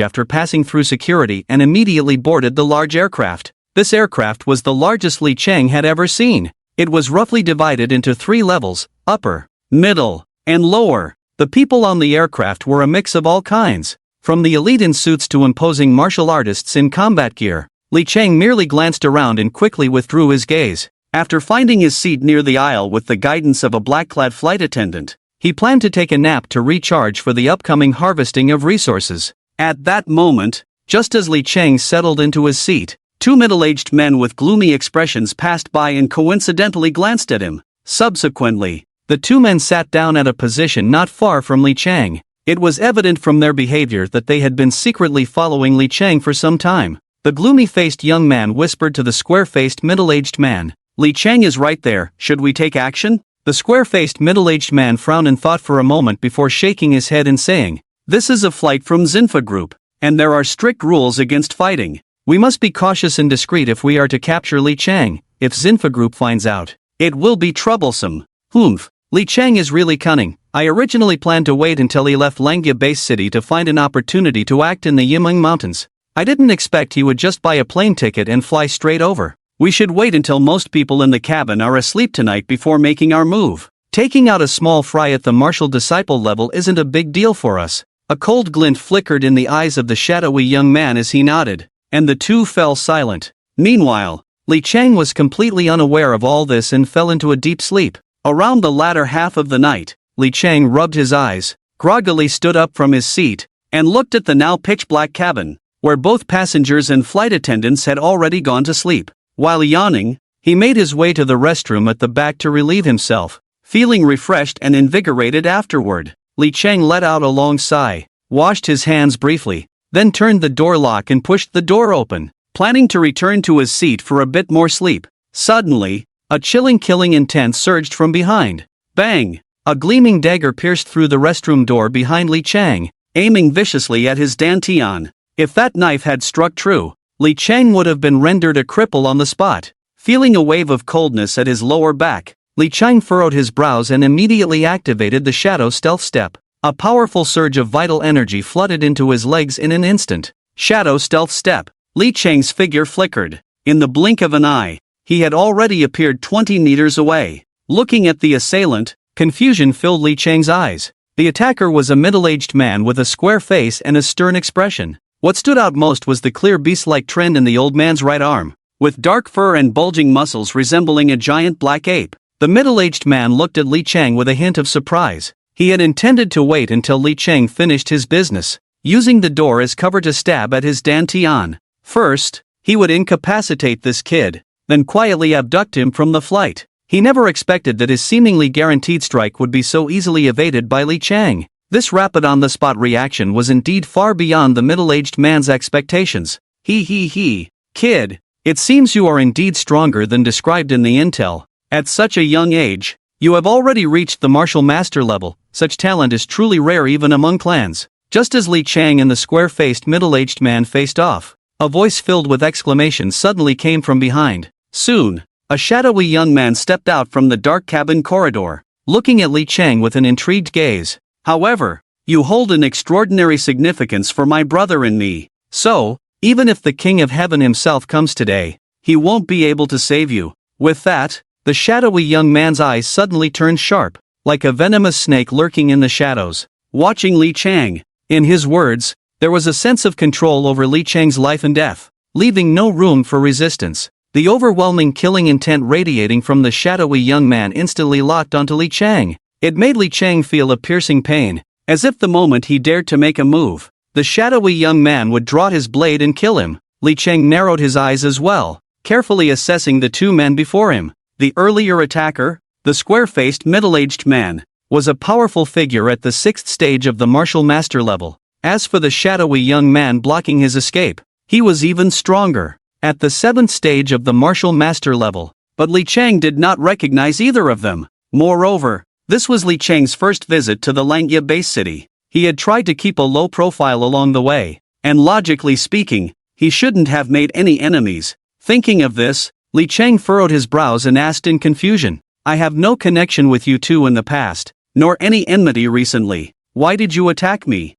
after passing through security and immediately boarded the large aircraft. This aircraft was the largest Li Chang had ever seen. It was roughly divided into 3 levels, upper, middle, and lower. The people on the aircraft were a mix of all kinds, from the elite in suits to imposing martial artists in combat gear. Li Chang merely glanced around and quickly withdrew his gaze. After finding his seat near the aisle with the guidance of a black-clad flight attendant, he planned to take a nap to recharge for the upcoming harvesting of resources. At that moment, just as Li Chang settled into his seat, 2 middle-aged men with gloomy expressions passed by and coincidentally glanced at him. Subsequently, the 2 men sat down at a position not far from Li Chang. It was evident from their behavior that they had been secretly following Li Chang for some time. The gloomy-faced young man whispered to the square-faced middle-aged man, "Li Chang is right there, should we take action?" The square-faced middle-aged man frowned and thought for a moment before shaking his head and saying, "This is a flight from Xinfa Group, and there are strict rules against fighting. We must be cautious and discreet if we are to capture Li Chang. If Xinfa Group finds out, it will be troublesome." Humph, Li Chang is really cunning. I originally planned to wait until he left Langya base city to find an opportunity to act in the Yimeng Mountains. I didn't expect he would just buy a plane ticket and fly straight over. We should wait until most people in the cabin are asleep tonight before making our move. Taking out a small fry at the martial disciple level isn't a big deal for us. A cold glint flickered in the eyes of the shadowy young man as he nodded, and the two fell silent. Meanwhile, Li Chang was completely unaware of all this and fell into a deep sleep. Around the latter half of the night, Li Chang rubbed his eyes, groggily stood up from his seat, and looked at the now pitch-black cabin, where both passengers and flight attendants had already gone to sleep. While yawning, he made his way to the restroom at the back to relieve himself. Feeling refreshed and invigorated afterward, Li Chang let out a long sigh, washed his hands briefly, then turned the door lock and pushed the door open, planning to return to his seat for a bit more sleep. Suddenly, a chilling killing intent surged from behind. Bang! A gleaming dagger pierced through the restroom door behind Li Chang, aiming viciously at his dantian. If that knife had struck true, Li Chang would have been rendered a cripple on the spot. Feeling a wave of coldness at his lower back, Li Chang furrowed his brows and immediately activated the Shadow Stealth Step. A powerful surge of vital energy flooded into his legs in an instant. Shadow Stealth Step. Li Chang's figure flickered. In the blink of an eye, he had already appeared 20 meters away. Looking at the assailant, confusion filled Li Chang's eyes. The attacker was a middle-aged man with a square face and a stern expression. What stood out most was the clear beast-like trend in the old man's right arm, with dark fur and bulging muscles resembling a giant black ape. The middle-aged man looked at Li Chang with a hint of surprise. He had intended to wait until Li Chang finished his business, using the door as cover to stab at his dantian. First, he would incapacitate this kid, then quietly abduct him from the flight. He never expected that his seemingly guaranteed strike would be so easily evaded by Li Chang. This rapid on-the-spot reaction was indeed far beyond the middle-aged man's expectations. Kid, it seems you are indeed stronger than described in the intel. At such a young age, you have already reached the martial master level. Such talent is truly rare even among clans. Just as Li Chang and the square-faced middle-aged man faced off, a voice filled with exclamations suddenly came from behind. Soon, a shadowy young man stepped out from the dark cabin corridor, looking at Li Chang with an intrigued gaze. However, you hold an extraordinary significance for my brother and me. So, even if the King of Heaven himself comes today, he won't be able to save you. With that, the shadowy young man's eyes suddenly turned sharp, like a venomous snake lurking in the shadows, watching Li Chang. In his words, there was a sense of control over Li Chang's life and death, leaving no room for resistance. The overwhelming killing intent radiating from the shadowy young man instantly locked onto Li Chang. It made Li Chang feel a piercing pain, as if the moment he dared to make a move, the shadowy young man would draw his blade and kill him. Li Chang narrowed his eyes as well, carefully assessing the two men before him. The earlier attacker, the square-faced middle-aged man, was a powerful figure at the 6th stage of the martial master level. As for the shadowy young man blocking his escape, he was even stronger, at the 7th stage of the martial master level. But Li Chang did not recognize either of them. Moreover, this was Li Chang's first visit to the Langya base city. He had tried to keep a low profile along the way, and logically speaking, he shouldn't have made any enemies. Thinking of this, Li Chang furrowed his brows and asked in confusion, I have no connection with you two in the past, nor any enmity recently. Why did you attack me?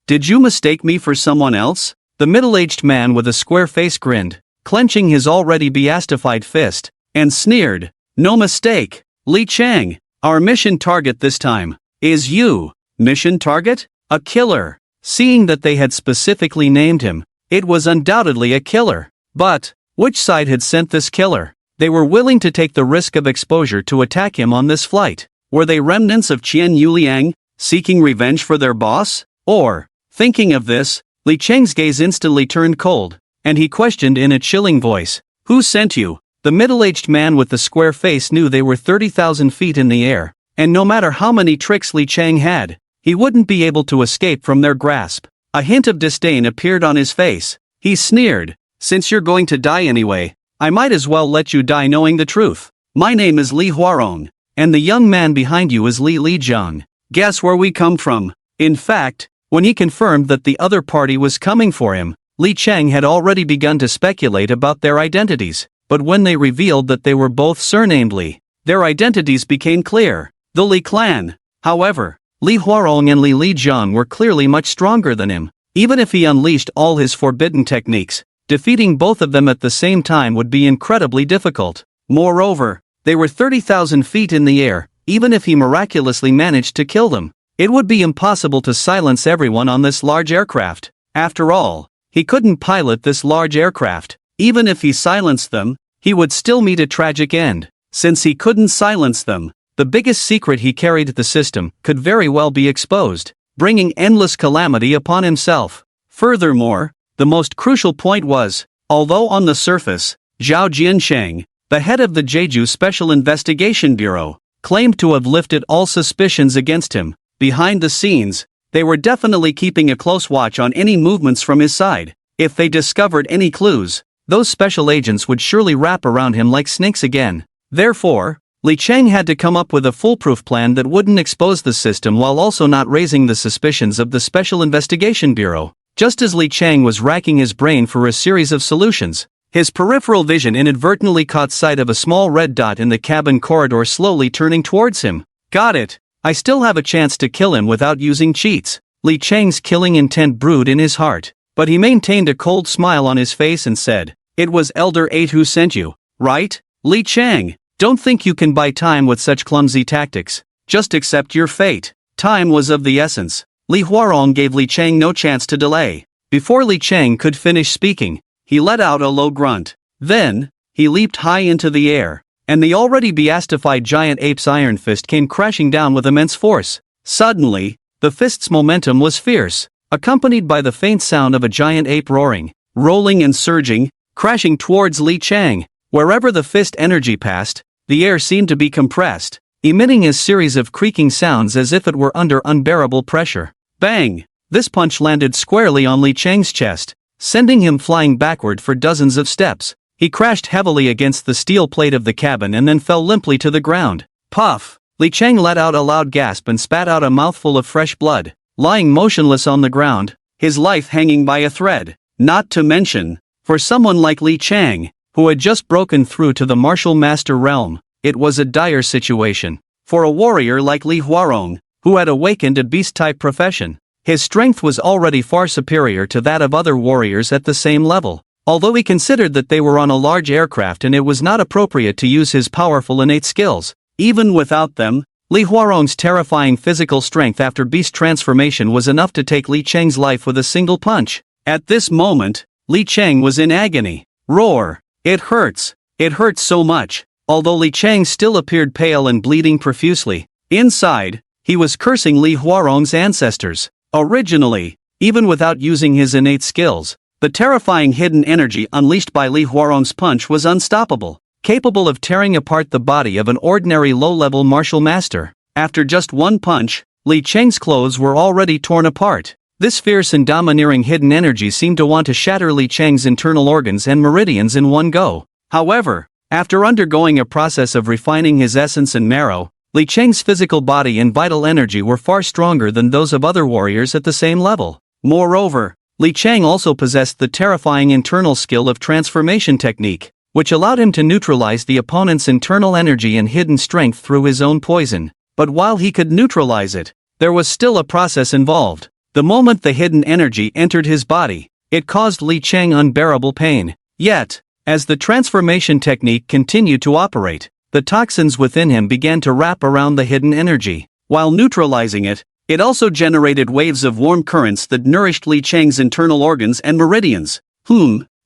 Did you mistake me for someone else? The middle-aged man with a square face grinned, clenching his already beastified fist, and sneered, No mistake, Li Chang, our mission target this time is you. Mission target? A killer. Seeing that they had specifically named him, it was undoubtedly a killer. But, which side had sent this killer? They were willing to take the risk of exposure to attack him on this flight. Were they remnants of Qian Yuliang, seeking revenge for their boss? Or, thinking of this, Li Chang's gaze instantly turned cold, and he questioned in a chilling voice, Who sent you? The middle-aged man with the square face knew they were 30,000 feet in the air, and no matter how many tricks Li Chang had, he wouldn't be able to escape from their grasp. A hint of disdain appeared on his face. He sneered, Since you're going to die anyway, I might as well let you die knowing the truth. My name is Li Huarong, and the young man behind you is Li Lijiang. Guess where we come from? In fact, when he confirmed that the other party was coming for him, Li Chang had already begun to speculate about their identities. But when they revealed that they were both surnamed Li, their identities became clear. The Li clan. However, Li Huarong and Li Lijiang were clearly much stronger than him. Even if he unleashed all his forbidden techniques, defeating both of them at the same time would be incredibly difficult. Moreover, they were 30,000 feet in the air. Even if he miraculously managed to kill them, it would be impossible to silence everyone on this large aircraft. After all, he couldn't pilot this large aircraft. Even if he silenced them, he would still meet a tragic end. Since he couldn't silence them, the biggest secret he carried at the system could very well be exposed, bringing endless calamity upon himself. Furthermore, the most crucial point was, although on the surface, Zhao Jiansheng, the head of the Jeju Special Investigation Bureau, claimed to have lifted all suspicions against him, behind the scenes, they were definitely keeping a close watch on any movements from his side. If they discovered any clues, those special agents would surely wrap around him like snakes again. Therefore, Li Chang had to come up with a foolproof plan that wouldn't expose the system while also not raising the suspicions of the Special Investigation Bureau. Just as Li Chang was racking his brain for a series of solutions, his peripheral vision inadvertently caught sight of a small red dot in the cabin corridor slowly turning towards him. Got it. I still have a chance to kill him without using cheats. Li Chang's killing intent brewed in his heart, but he maintained a cold smile on his face and said, It was Elder 8 who sent you. right? Li Chang, don't think you can buy time with such clumsy tactics. Just accept your fate. Time was of the essence. Li Huarong gave Li Chang no chance to delay. Before Li Chang could finish speaking, he let out a low grunt. Then, he leaped high into the air, and the already beastified giant ape's iron fist came crashing down with immense force. Suddenly, the fist's momentum was fierce, accompanied by the faint sound of a giant ape roaring, rolling and surging, crashing towards Li Chang. Wherever the fist energy passed, the air seemed to be compressed, emitting a series of creaking sounds as if it were under unbearable pressure. Bang! This punch landed squarely on Li Chang's chest, sending him flying backward for dozens of steps. He crashed heavily against the steel plate of the cabin and then fell limply to the ground. Puff! Li Chang let out a loud gasp and spat out a mouthful of fresh blood, lying motionless on the ground, his life hanging by a thread. Not to mention, for someone like Li Chang, who had just broken through to the martial master realm, it was a dire situation. For a warrior like Li Huarong, who had awakened a beast-type profession, his strength was already far superior to that of other warriors at the same level. Although he considered that they were on a large aircraft and it was not appropriate to use his powerful innate skills, even without them, Li Huarong's terrifying physical strength after beast transformation was enough to take Li Chang's life with a single punch. At this moment, Li Chang was in agony. Roar! It hurts! It hurts so much! Although Li Chang still appeared pale and bleeding profusely, inside, he was cursing Li Huarong's ancestors. Originally, even without using his innate skills, the terrifying hidden energy unleashed by Li Huarong's punch was unstoppable, capable of tearing apart the body of an ordinary low-level martial master. After just one punch, Li Chang's clothes were already torn apart. This fierce and domineering hidden energy seemed to want to shatter Li Chang's internal organs and meridians in one go. However, after undergoing a process of refining his essence and marrow, Li Chang's physical body and vital energy were far stronger than those of other warriors at the same level. Moreover, Li Chang also possessed the terrifying internal skill of transformation technique, which allowed him to neutralize the opponent's internal energy and hidden strength through his own poison. But while he could neutralize it, there was still a process involved. The moment the hidden energy entered his body, it caused Li Chang unbearable pain. Yet, as the transformation technique continued to operate, the toxins within him began to wrap around the hidden energy. While neutralizing it, it also generated waves of warm currents that nourished Li Chang's internal organs and meridians.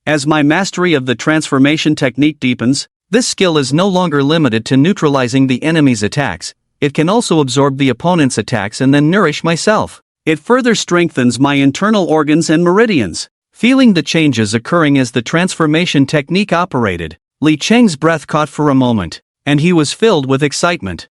As my mastery of the transformation technique deepens, this skill is no longer limited to neutralizing the enemy's attacks, it can also absorb the opponent's attacks and then nourish myself. It further strengthens my internal organs and meridians. Feeling the changes occurring as the transformation technique operated, Li Chang's breath caught for a moment, and he was filled with excitement.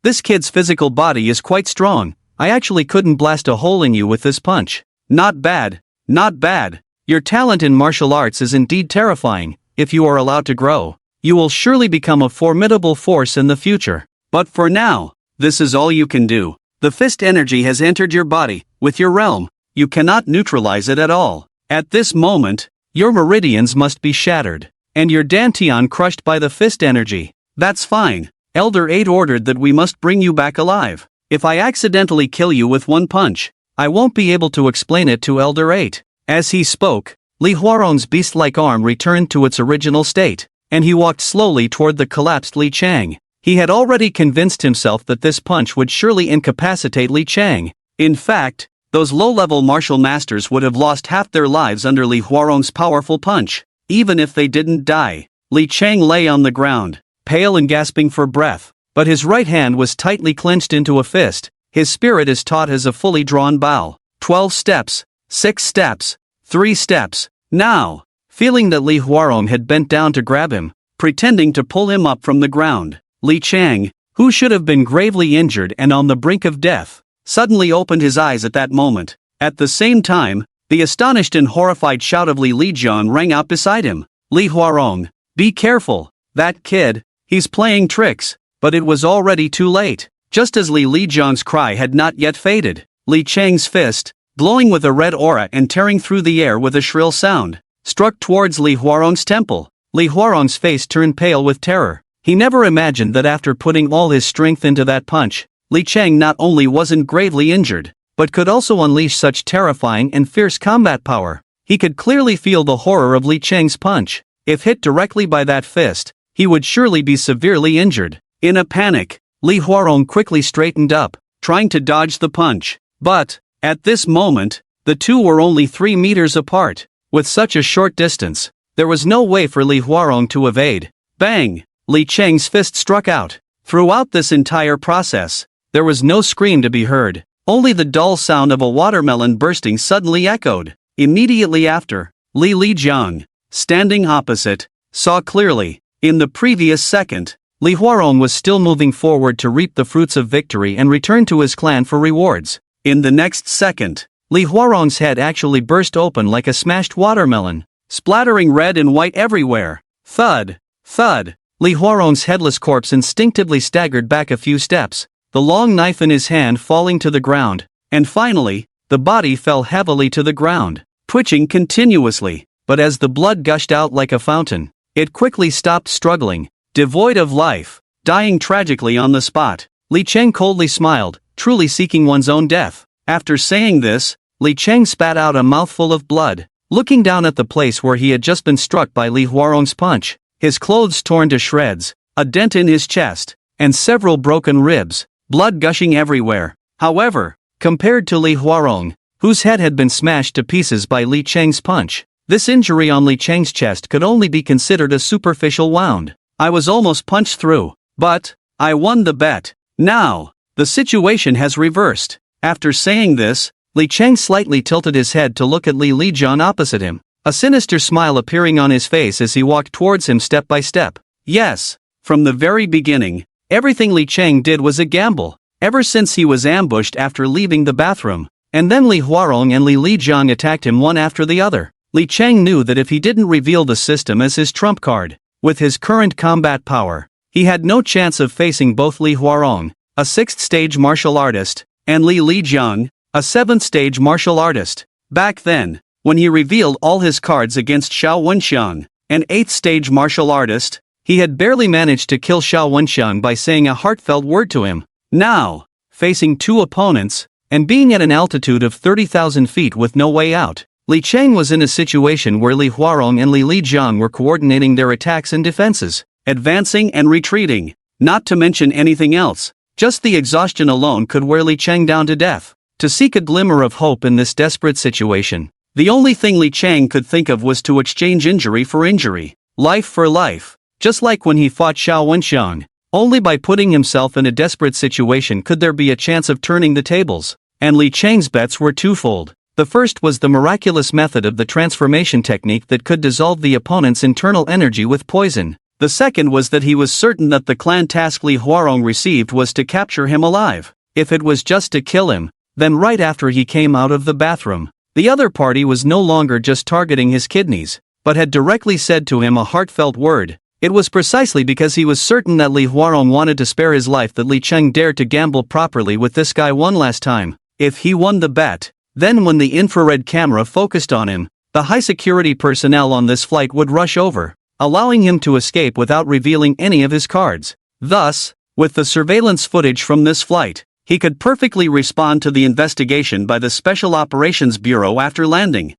This kid's physical body is quite strong. I actually couldn't blast a hole in you with this punch. Not bad, not bad. Your talent in martial arts is indeed terrifying. If you are allowed to grow, you will surely become a formidable force in the future. But for now, this is all you can do. The fist energy has entered your body, with your realm. You cannot neutralize it at all. At this moment, your meridians must be shattered, and your dantian crushed by the fist energy. That's fine. Elder 8 ordered that we must bring you back alive. If I accidentally kill you with one punch, I won't be able to explain it to Elder 8. As he spoke, Li Huarong's beast-like arm returned to its original state, and he walked slowly toward the collapsed Li Chang. He had already convinced himself that this punch would surely incapacitate Li Chang. In fact, those low-level martial masters would have lost half their lives under Li Huarong's powerful punch. Even if they didn't die, Li Chang lay on the ground, pale and gasping for breath, but his right hand was tightly clenched into a fist, his spirit as taut as a fully drawn bow. 12 steps, 6 steps, 3 steps. Now, feeling that Li Huarong had bent down to grab him, pretending to pull him up from the ground, Li Chang, who should have been gravely injured and on the brink of death, suddenly opened his eyes at that moment. At the same time, the astonished and horrified shout of Li Lijian rang out beside him. Li Huarong, be careful, that kid, he's playing tricks. But it was already too late. Just as Li Lijiang's cry had not yet faded, Li Chang's fist, glowing with a red aura and tearing through the air with a shrill sound, struck towards Li Huarong's temple. Li Huarong's face turned pale with terror. He never imagined that after putting all his strength into that punch, Li Chang not only wasn't gravely injured, but could also unleash such terrifying and fierce combat power. He could clearly feel the horror of Li Chang's punch. If hit directly by that fist, he would surely be severely injured. In a panic, Li Huarong quickly straightened up, trying to dodge the punch. But, at this moment, the two were only 3 meters apart. With such a short distance, there was no way for Li Huarong to evade. Bang! Li Cheng's fist struck out. Throughout this entire process, there was no scream to be heard. Only the dull sound of a watermelon bursting suddenly echoed. Immediately after, Li Lijiang, standing opposite, saw clearly. In the previous second, Li Huarong was still moving forward to reap the fruits of victory and return to his clan for rewards. In the next second, Li Huarong's head actually burst open like a smashed watermelon, splattering red and white everywhere. Thud! Thud! Li Huarong's headless corpse instinctively staggered back a few steps, the long knife in his hand falling to the ground, and finally, the body fell heavily to the ground, twitching continuously, but as the blood gushed out like a fountain, it quickly stopped struggling, devoid of life, dying tragically on the spot. Li Cheng coldly smiled, truly seeking one's own death. After saying this, Li Cheng spat out a mouthful of blood, looking down at the place where he had just been struck by Li Huarong's punch, his clothes torn to shreds, a dent in his chest, and several broken ribs, blood gushing everywhere. However, compared to Li Huarong, whose head had been smashed to pieces by Li Cheng's punch, this injury on Li Cheng's chest could only be considered a superficial wound. I was almost punched through, but I won the bet. Now, the situation has reversed. After saying this, Li Cheng slightly tilted his head to look at Li Lijiang opposite him, a sinister smile appearing on his face as he walked towards him step by step. Yes, from the very beginning, everything Li Cheng did was a gamble, ever since he was ambushed after leaving the bathroom, and then Li Huarong and Li Lijiang attacked him one after the other. Li Cheng knew that if he didn't reveal the system as his trump card, with his current combat power, he had no chance of facing both Li Huarong, a 6th-stage martial artist, and Li Lijiang, a 7th-stage martial artist. Back then, when he revealed all his cards against Xiao Wenxiang, an 8th-stage martial artist, he had barely managed to kill Xiao Wenxiang by saying a heartfelt word to him. Now, facing two opponents, and being at an altitude of 30,000 feet with no way out, Li Cheng was in a situation where Li Huarong and Li Lijiang were coordinating their attacks and defenses, advancing and retreating, not to mention anything else. Just the exhaustion alone could wear Li Cheng down to death. To seek a glimmer of hope in this desperate situation, the only thing Li Cheng could think of was to exchange injury for injury, life for life, just like when he fought Xiao Wenxiang. Only by putting himself in a desperate situation could there be a chance of turning the tables, and Li Cheng's bets were twofold. The first was the miraculous method of the transformation technique that could dissolve the opponent's internal energy with poison. The second was that he was certain that the clan task Li Huarong received was to capture him alive. If it was just to kill him, then right after he came out of the bathroom, the other party was no longer just targeting his kidneys, but had directly said to him a heartfelt word. It was precisely because he was certain that Li Huarong wanted to spare his life that Li Cheng dared to gamble properly with this guy one last time. If he won the bet, then when the infrared camera focused on him, the high-security personnel on this flight would rush over, allowing him to escape without revealing any of his cards. Thus, with the surveillance footage from this flight, he could perfectly respond to the investigation by the Special Operations Bureau after landing.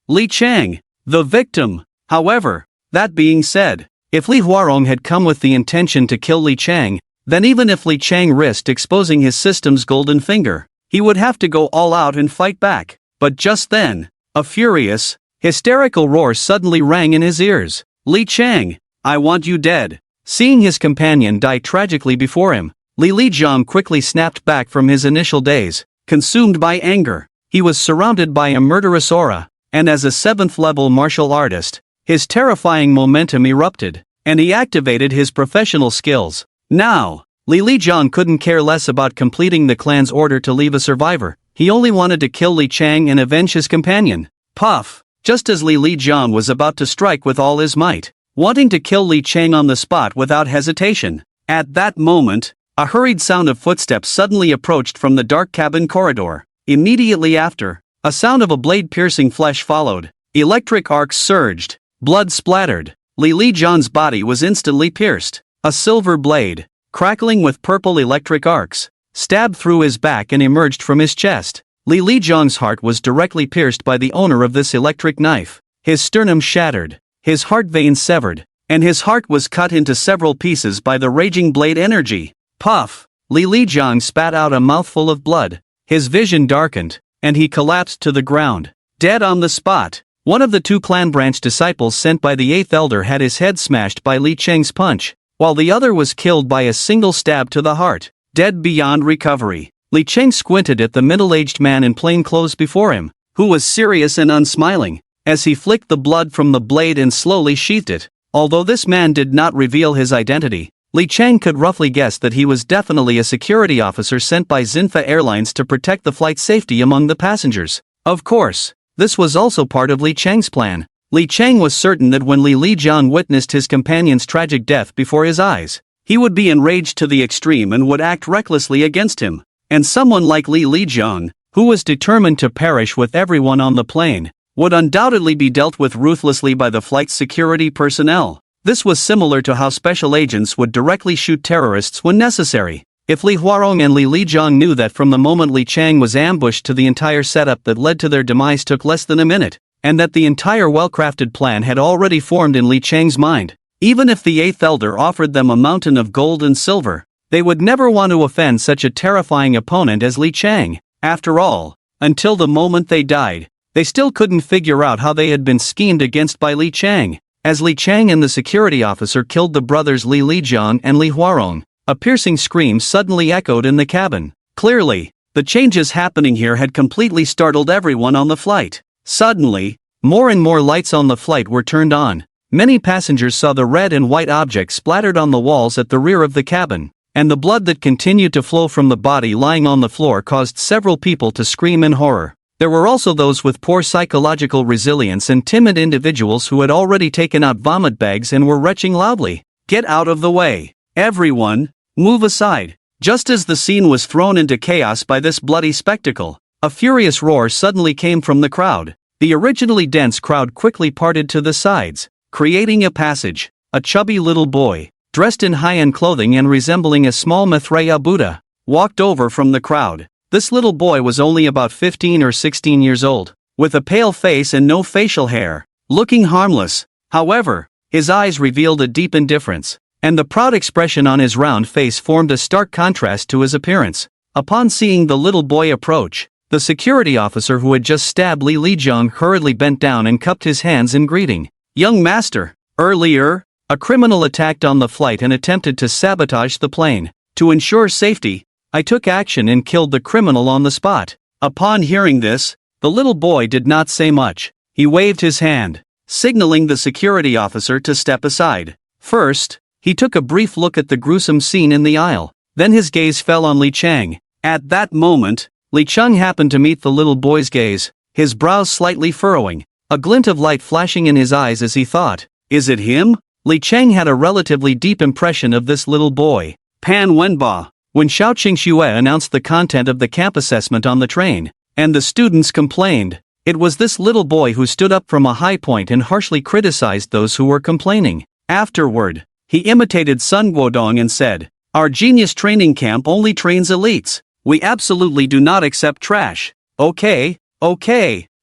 Li Cheng, the victim. However, that being said, if Li Huarong had come with the intention to kill Li Cheng, then even if Li Cheng risked exposing his system's golden finger, he would have to go all out and fight back. But just then, a furious, hysterical roar suddenly rang in his ears. Li Cheng, I want you dead. Seeing his companion die tragically before him, Li Lijiang quickly snapped back from his initial daze, consumed by anger. He was surrounded by a murderous aura, and as a 7th-level martial artist, his terrifying momentum erupted, and he activated his professional skills. Now, Li Lijiang couldn't care less about completing the clan's order to leave a survivor. He only wanted to kill Li Cheng and avenge his companion. Puff! Just as Li Lijiang was about to strike with all his might, wanting to kill Li Cheng on the spot without hesitation. At that moment, a hurried sound of footsteps suddenly approached from the dark cabin corridor. Immediately after, a sound of a blade piercing flesh followed. Electric arcs surged. Blood splattered. Li Lijiang's body was instantly pierced. A silver blade, crackling with purple electric arcs, stabbed through his back and emerged from his chest. Li Lijiang's heart was directly pierced by the owner of this electric knife. His sternum shattered. his heart veins severed, and his heart was cut into several pieces by the raging blade energy. Puff! Li Lijiang spat out a mouthful of blood. His vision darkened, and he collapsed to the ground, dead on the spot. One of the two clan branch disciples sent by the 8th elder had his head smashed by Li Cheng's punch, while the other was killed by a single stab to the heart, dead beyond recovery. Li Cheng squinted at the middle-aged man in plain clothes before him, who was serious and unsmiling, as he flicked the blood from the blade and slowly sheathed it. Although this man did not reveal his identity, Li Cheng could roughly guess that he was definitely a security officer sent by Xinfa Airlines to protect the flight safety among the passengers. Of course, this was also part of Li Cheng's plan. Li Cheng was certain that when Li Lijiang witnessed his companion's tragic death before his eyes, he would be enraged to the extreme and would act recklessly against him. And someone like Li Lijiang, who was determined to perish with everyone on the plane, would undoubtedly be dealt with ruthlessly by the flight's security personnel. This was similar to how special agents would directly shoot terrorists when necessary. If Li Huarong and Li Lijiang knew that from the moment Li Cheng was ambushed to the entire setup that led to their demise took less than a minute, and that the entire well-crafted plan had already formed in Li Cheng's mind, even if the 8th elder offered them a mountain of gold and silver, they would never want to offend such a terrifying opponent as Li Cheng. After all, until the moment they died, they still couldn't figure out how they had been schemed against by Li Cheng. As Li Cheng and the security officer killed the brothers Li Lijiang and Li Huarong, a piercing scream suddenly echoed in the cabin. Clearly, the changes happening here had completely startled everyone on the flight. Suddenly, more and more lights on the flight were turned on. Many passengers saw the red and white objects splattered on the walls at the rear of the cabin, and the blood that continued to flow from the body lying on the floor caused several people to scream in horror. There were also those with poor psychological resilience and timid individuals who had already taken out vomit bags and were retching loudly. "Get out of the way! Everyone, move aside!" Just as the scene was thrown into chaos by this bloody spectacle, a furious roar suddenly came from the crowd. The originally dense crowd quickly parted to the sides, creating a passage. A chubby little boy, dressed in high-end clothing and resembling a small Maitreya Buddha, walked over from the crowd. This little boy was only about 15 or 16 years old, with a pale face and no facial hair, looking harmless. However, his eyes revealed a deep indifference, and the proud expression on his round face formed a stark contrast to his appearance. Upon seeing the little boy approach, the security officer who had just stabbed Li Lijiang hurriedly bent down and cupped his hands in greeting. "Young master, earlier, a criminal attacked on the flight and attempted to sabotage the plane. To ensure safety, I took action and killed the criminal on the spot." Upon hearing this, the little boy did not say much. He waved his hand, signaling the security officer to step aside. First, he took a brief look at the gruesome scene in the aisle. Then his gaze fell on Li Cheng. At that moment, Li Cheng happened to meet the little boy's gaze, his brows slightly furrowing, a glint of light flashing in his eyes as he thought, "Is it him?" Li Cheng had a relatively deep impression of this little boy. Pan Wenba. When Xiao Qingxue announced the content of the camp assessment on the train, and the students complained, it was this little boy who stood up from a high point and harshly criticized those who were complaining. Afterward, he imitated Sun Guodong and said, "Our genius training camp only trains elites. We absolutely do not accept trash." Okay.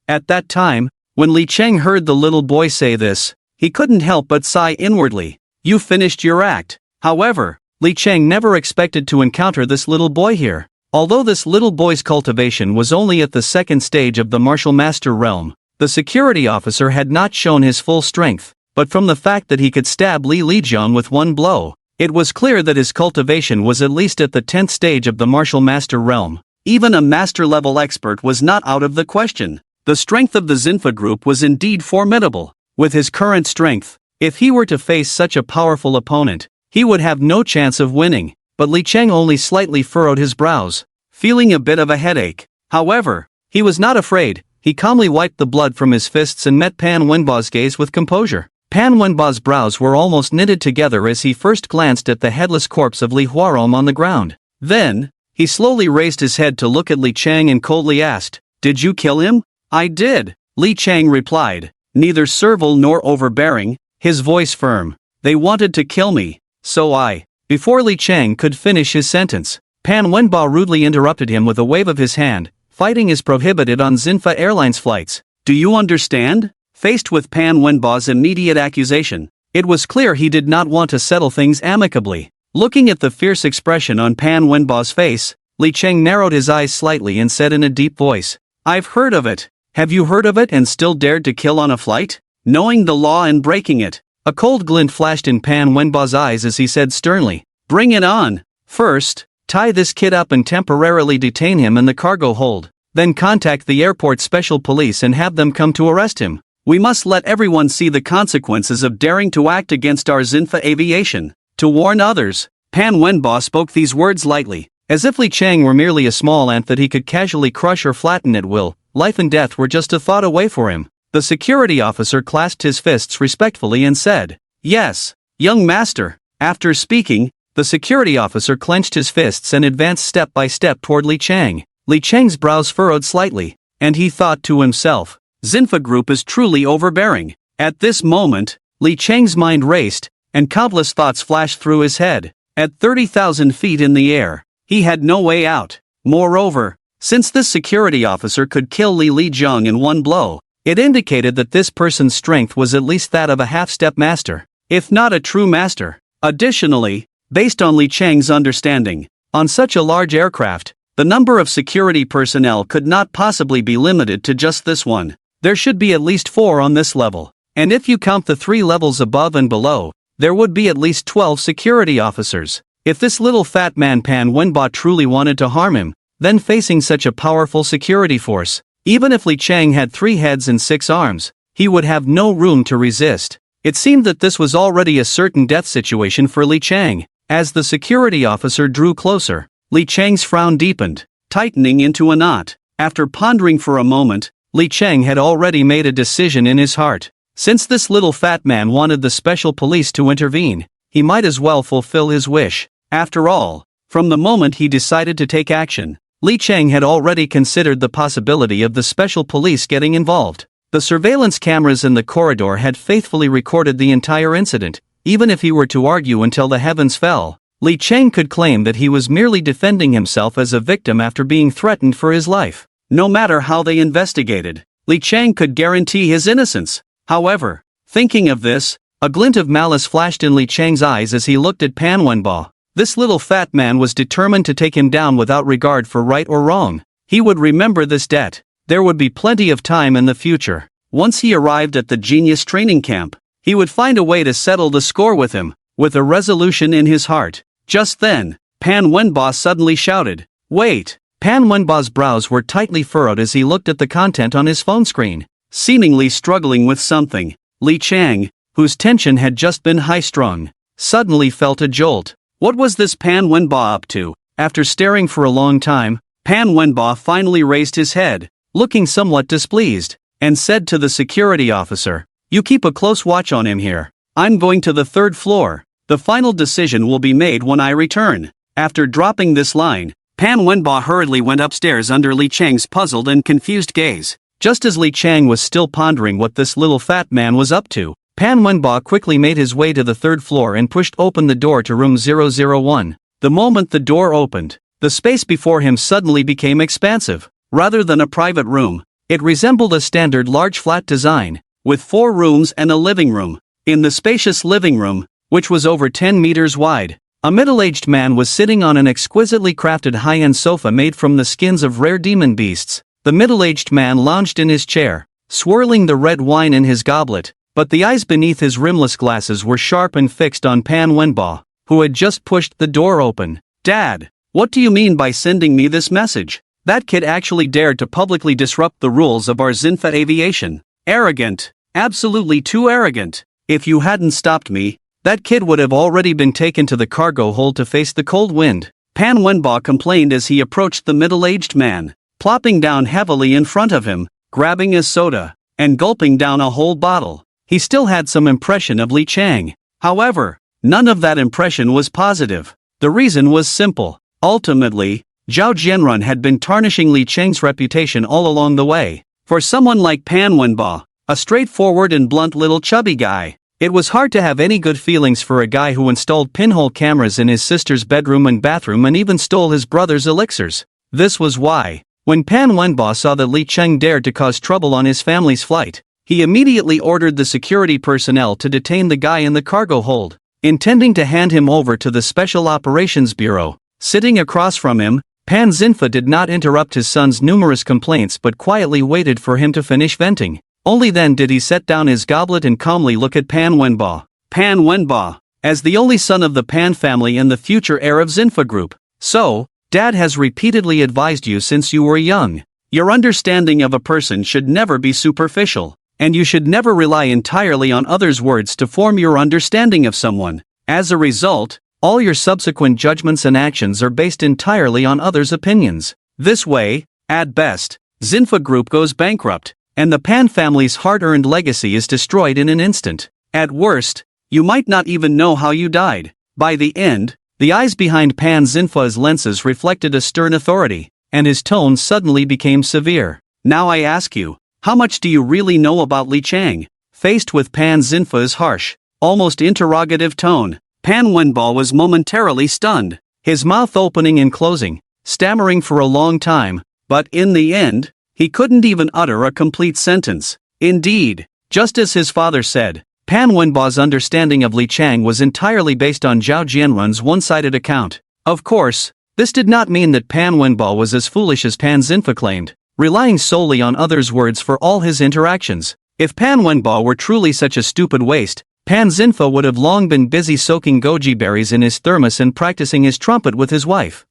At that time, when Li Cheng heard the little boy say this, he couldn't help but sigh inwardly. "You finished your act." However, Li Cheng never expected to encounter this little boy here. Although this little boy's cultivation was only at the second stage of the martial master realm, the security officer had not shown his full strength, but from the fact that he could stab Li Lijiang with one blow, it was clear that his cultivation was at least at the 10th stage of the martial master realm. Even a master-level expert was not out of the question. The strength of the Xinfa group was indeed formidable. With his current strength, if he were to face such a powerful opponent, he would have no chance of winning. But Li Cheng only slightly furrowed his brows, feeling a bit of a headache. However, he was not afraid. He calmly wiped the blood from his fists and met Pan Wenba's gaze with composure. Pan Wenba's brows were almost knitted together as he first glanced at the headless corpse of Li Huarong on the ground. Then, he slowly raised his head to look at Li Cheng and coldly asked, "Did you kill him?" "I did," Li Cheng replied, neither servile nor overbearing, his voice firm. "They wanted to kill me, so I..." Before Li Cheng could finish his sentence, Pan Wenba rudely interrupted him with a wave of his hand. "Fighting is prohibited on Xinfa Airlines flights. Do you understand? Faced with Pan Wenba's immediate accusation, it was clear he did not want to settle things amicably. Looking at the fierce expression on Pan Wenba's face, Li Cheng narrowed his eyes slightly and said in a deep voice, "I've heard of it. Have you heard of it and still dared to kill on a flight? Knowing the law and breaking it?" A cold glint flashed in Pan Wenba's eyes as he said sternly, "Bring it on. First, tie this kid up and temporarily detain him in the cargo hold. Then contact the airport special police and have them come to arrest him. We must let everyone see the consequences of daring to act against our Zinfa aviation. To warn others." Pan Wenba spoke these words lightly, as if Li Cheng were merely a small ant that he could casually crush or flatten at will. Life and death were just a thought away for him. The security officer clasped his fists respectfully and said, "Yes, young master." After speaking, the security officer clenched his fists and advanced step by step toward Li Cheng. Li Cheng's brows furrowed slightly, and he thought to himself, "Zinfa Group is truly overbearing." At this moment, Li Cheng's mind raced, and countless thoughts flashed through his head. At 30,000 feet in the air, he had no way out. Moreover, since this security officer could kill Li Lijiang in one blow, it indicated that this person's strength was at least that of a half-step master, if not a true master. Additionally, based on Li Cheng's understanding, on such a large aircraft, the number of security personnel could not possibly be limited to just this one. There should be at least 4 on this level, and if you count the 3 levels above and below, there would be at least 12 security officers. If this little fat man Pan Wenba truly wanted to harm him, then facing such a powerful security force, even if Li Cheng had 3 heads and 6 arms, he would have no room to resist. It seemed that this was already a certain death situation for Li Cheng. As the security officer drew closer, Li Cheng's frown deepened, tightening into a knot. After pondering for a moment, Li Cheng had already made a decision in his heart. Since this little fat man wanted the special police to intervene, he might as well fulfill his wish. After all, from the moment he decided to take action, Li Cheng had already considered the possibility of the special police getting involved. The surveillance cameras in the corridor had faithfully recorded the entire incident. Even if he were to argue until the heavens fell, Li Cheng could claim that he was merely defending himself as a victim after being threatened for his life. No matter how they investigated, Li Cheng could guarantee his innocence. However, thinking of this, a glint of malice flashed in Li Cheng's eyes as he looked at Pan Wenba. This little fat man was determined to take him down without regard for right or wrong. He would remember this debt. There would be plenty of time in the future. Once he arrived at the genius training camp, he would find a way to settle the score with him, with a resolution in his heart. Just then, Pan Wenba suddenly shouted, "Wait!" Pan Wenba's brows were tightly furrowed as he looked at the content on his phone screen. Seemingly struggling with something, Li Cheng, whose tension had just been high-strung, suddenly felt a jolt. What was this Pan Wenba up to? After staring for a long time, Pan Wenba finally raised his head, looking somewhat displeased, and said to the security officer, "You keep a close watch on him here. I'm going to the 3rd floor. The final decision will be made when I return." After dropping this line, Pan Wenba hurriedly went upstairs under Li Cheng's puzzled and confused gaze. Just as Li Cheng was still pondering what this little fat man was up to, Pan Wenba quickly made his way to the 3rd floor and pushed open the door to room 001. The moment the door opened, the space before him suddenly became expansive. Rather than a private room, it resembled a standard large flat design, with 4 rooms and a living room. In the spacious living room, which was over 10 meters wide, a middle-aged man was sitting on an exquisitely crafted high-end sofa made from the skins of rare demon beasts. The middle-aged man lounged in his chair, swirling the red wine in his goblet, but the eyes beneath his rimless glasses were sharp and fixed on Pan Wenba, who had just pushed the door open. "Dad, what do you mean by sending me this message? That kid actually dared to publicly disrupt the rules of our Zinfa aviation. Arrogant. Absolutely too arrogant. If you hadn't stopped me, that kid would have already been taken to the cargo hold to face the cold wind." Pan Wenba complained as he approached the middle-aged man, plopping down heavily in front of him, grabbing a soda, and gulping down a whole bottle. He still had some impression of Li Cheng. However, none of that impression was positive. The reason was simple. Ultimately, Zhao Jianrun had been tarnishing Li Cheng's reputation all along the way. For someone like Pan Wenba, a straightforward and blunt little chubby guy, it was hard to have any good feelings for a guy who installed pinhole cameras in his sister's bedroom and bathroom and even stole his brother's elixirs. This was why, when Pan Wenba saw that Li Cheng dared to cause trouble on his family's flight, he immediately ordered the security personnel to detain the guy in the cargo hold, intending to hand him over to the Special Operations Bureau. Sitting across from him, Pan Zinfa did not interrupt his son's numerous complaints but quietly waited for him to finish venting. Only then did he set down his goblet and calmly look at Pan Wenba. Pan Wenba, as the only son of the Pan family and the future heir of Zinfa Group. So, Dad has repeatedly advised you since you were young. Your understanding of a person should never be superficial, and you should never rely entirely on others' words to form your understanding of someone. As a result, all your subsequent judgments and actions are based entirely on others' opinions. This way, at best, Zinfa Group goes bankrupt, and the Pan family's hard-earned legacy is destroyed in an instant. At worst, you might not even know how you died. By the end, the eyes behind Pan Zinfa's lenses reflected a stern authority, and his tone suddenly became severe. Now I ask you, how much do you really know about Li Chang? Faced with Pan Zinfa's harsh, almost interrogative tone, Pan Wenba was momentarily stunned, his mouth opening and closing, stammering for a long time, but in the end, he couldn't even utter a complete sentence. Indeed, just as his father said, Pan Wenba's understanding of Li Chang was entirely based on Zhao Jianrun's one-sided account. Of course, this did not mean that Pan Wenba was as foolish as Pan Zinfa claimed, relying solely on others' words for all his interactions. If Pan Wenba were truly such a stupid waste, Pan Zinfa would have long been busy soaking goji berries in his thermos and practicing his trumpet with his wife,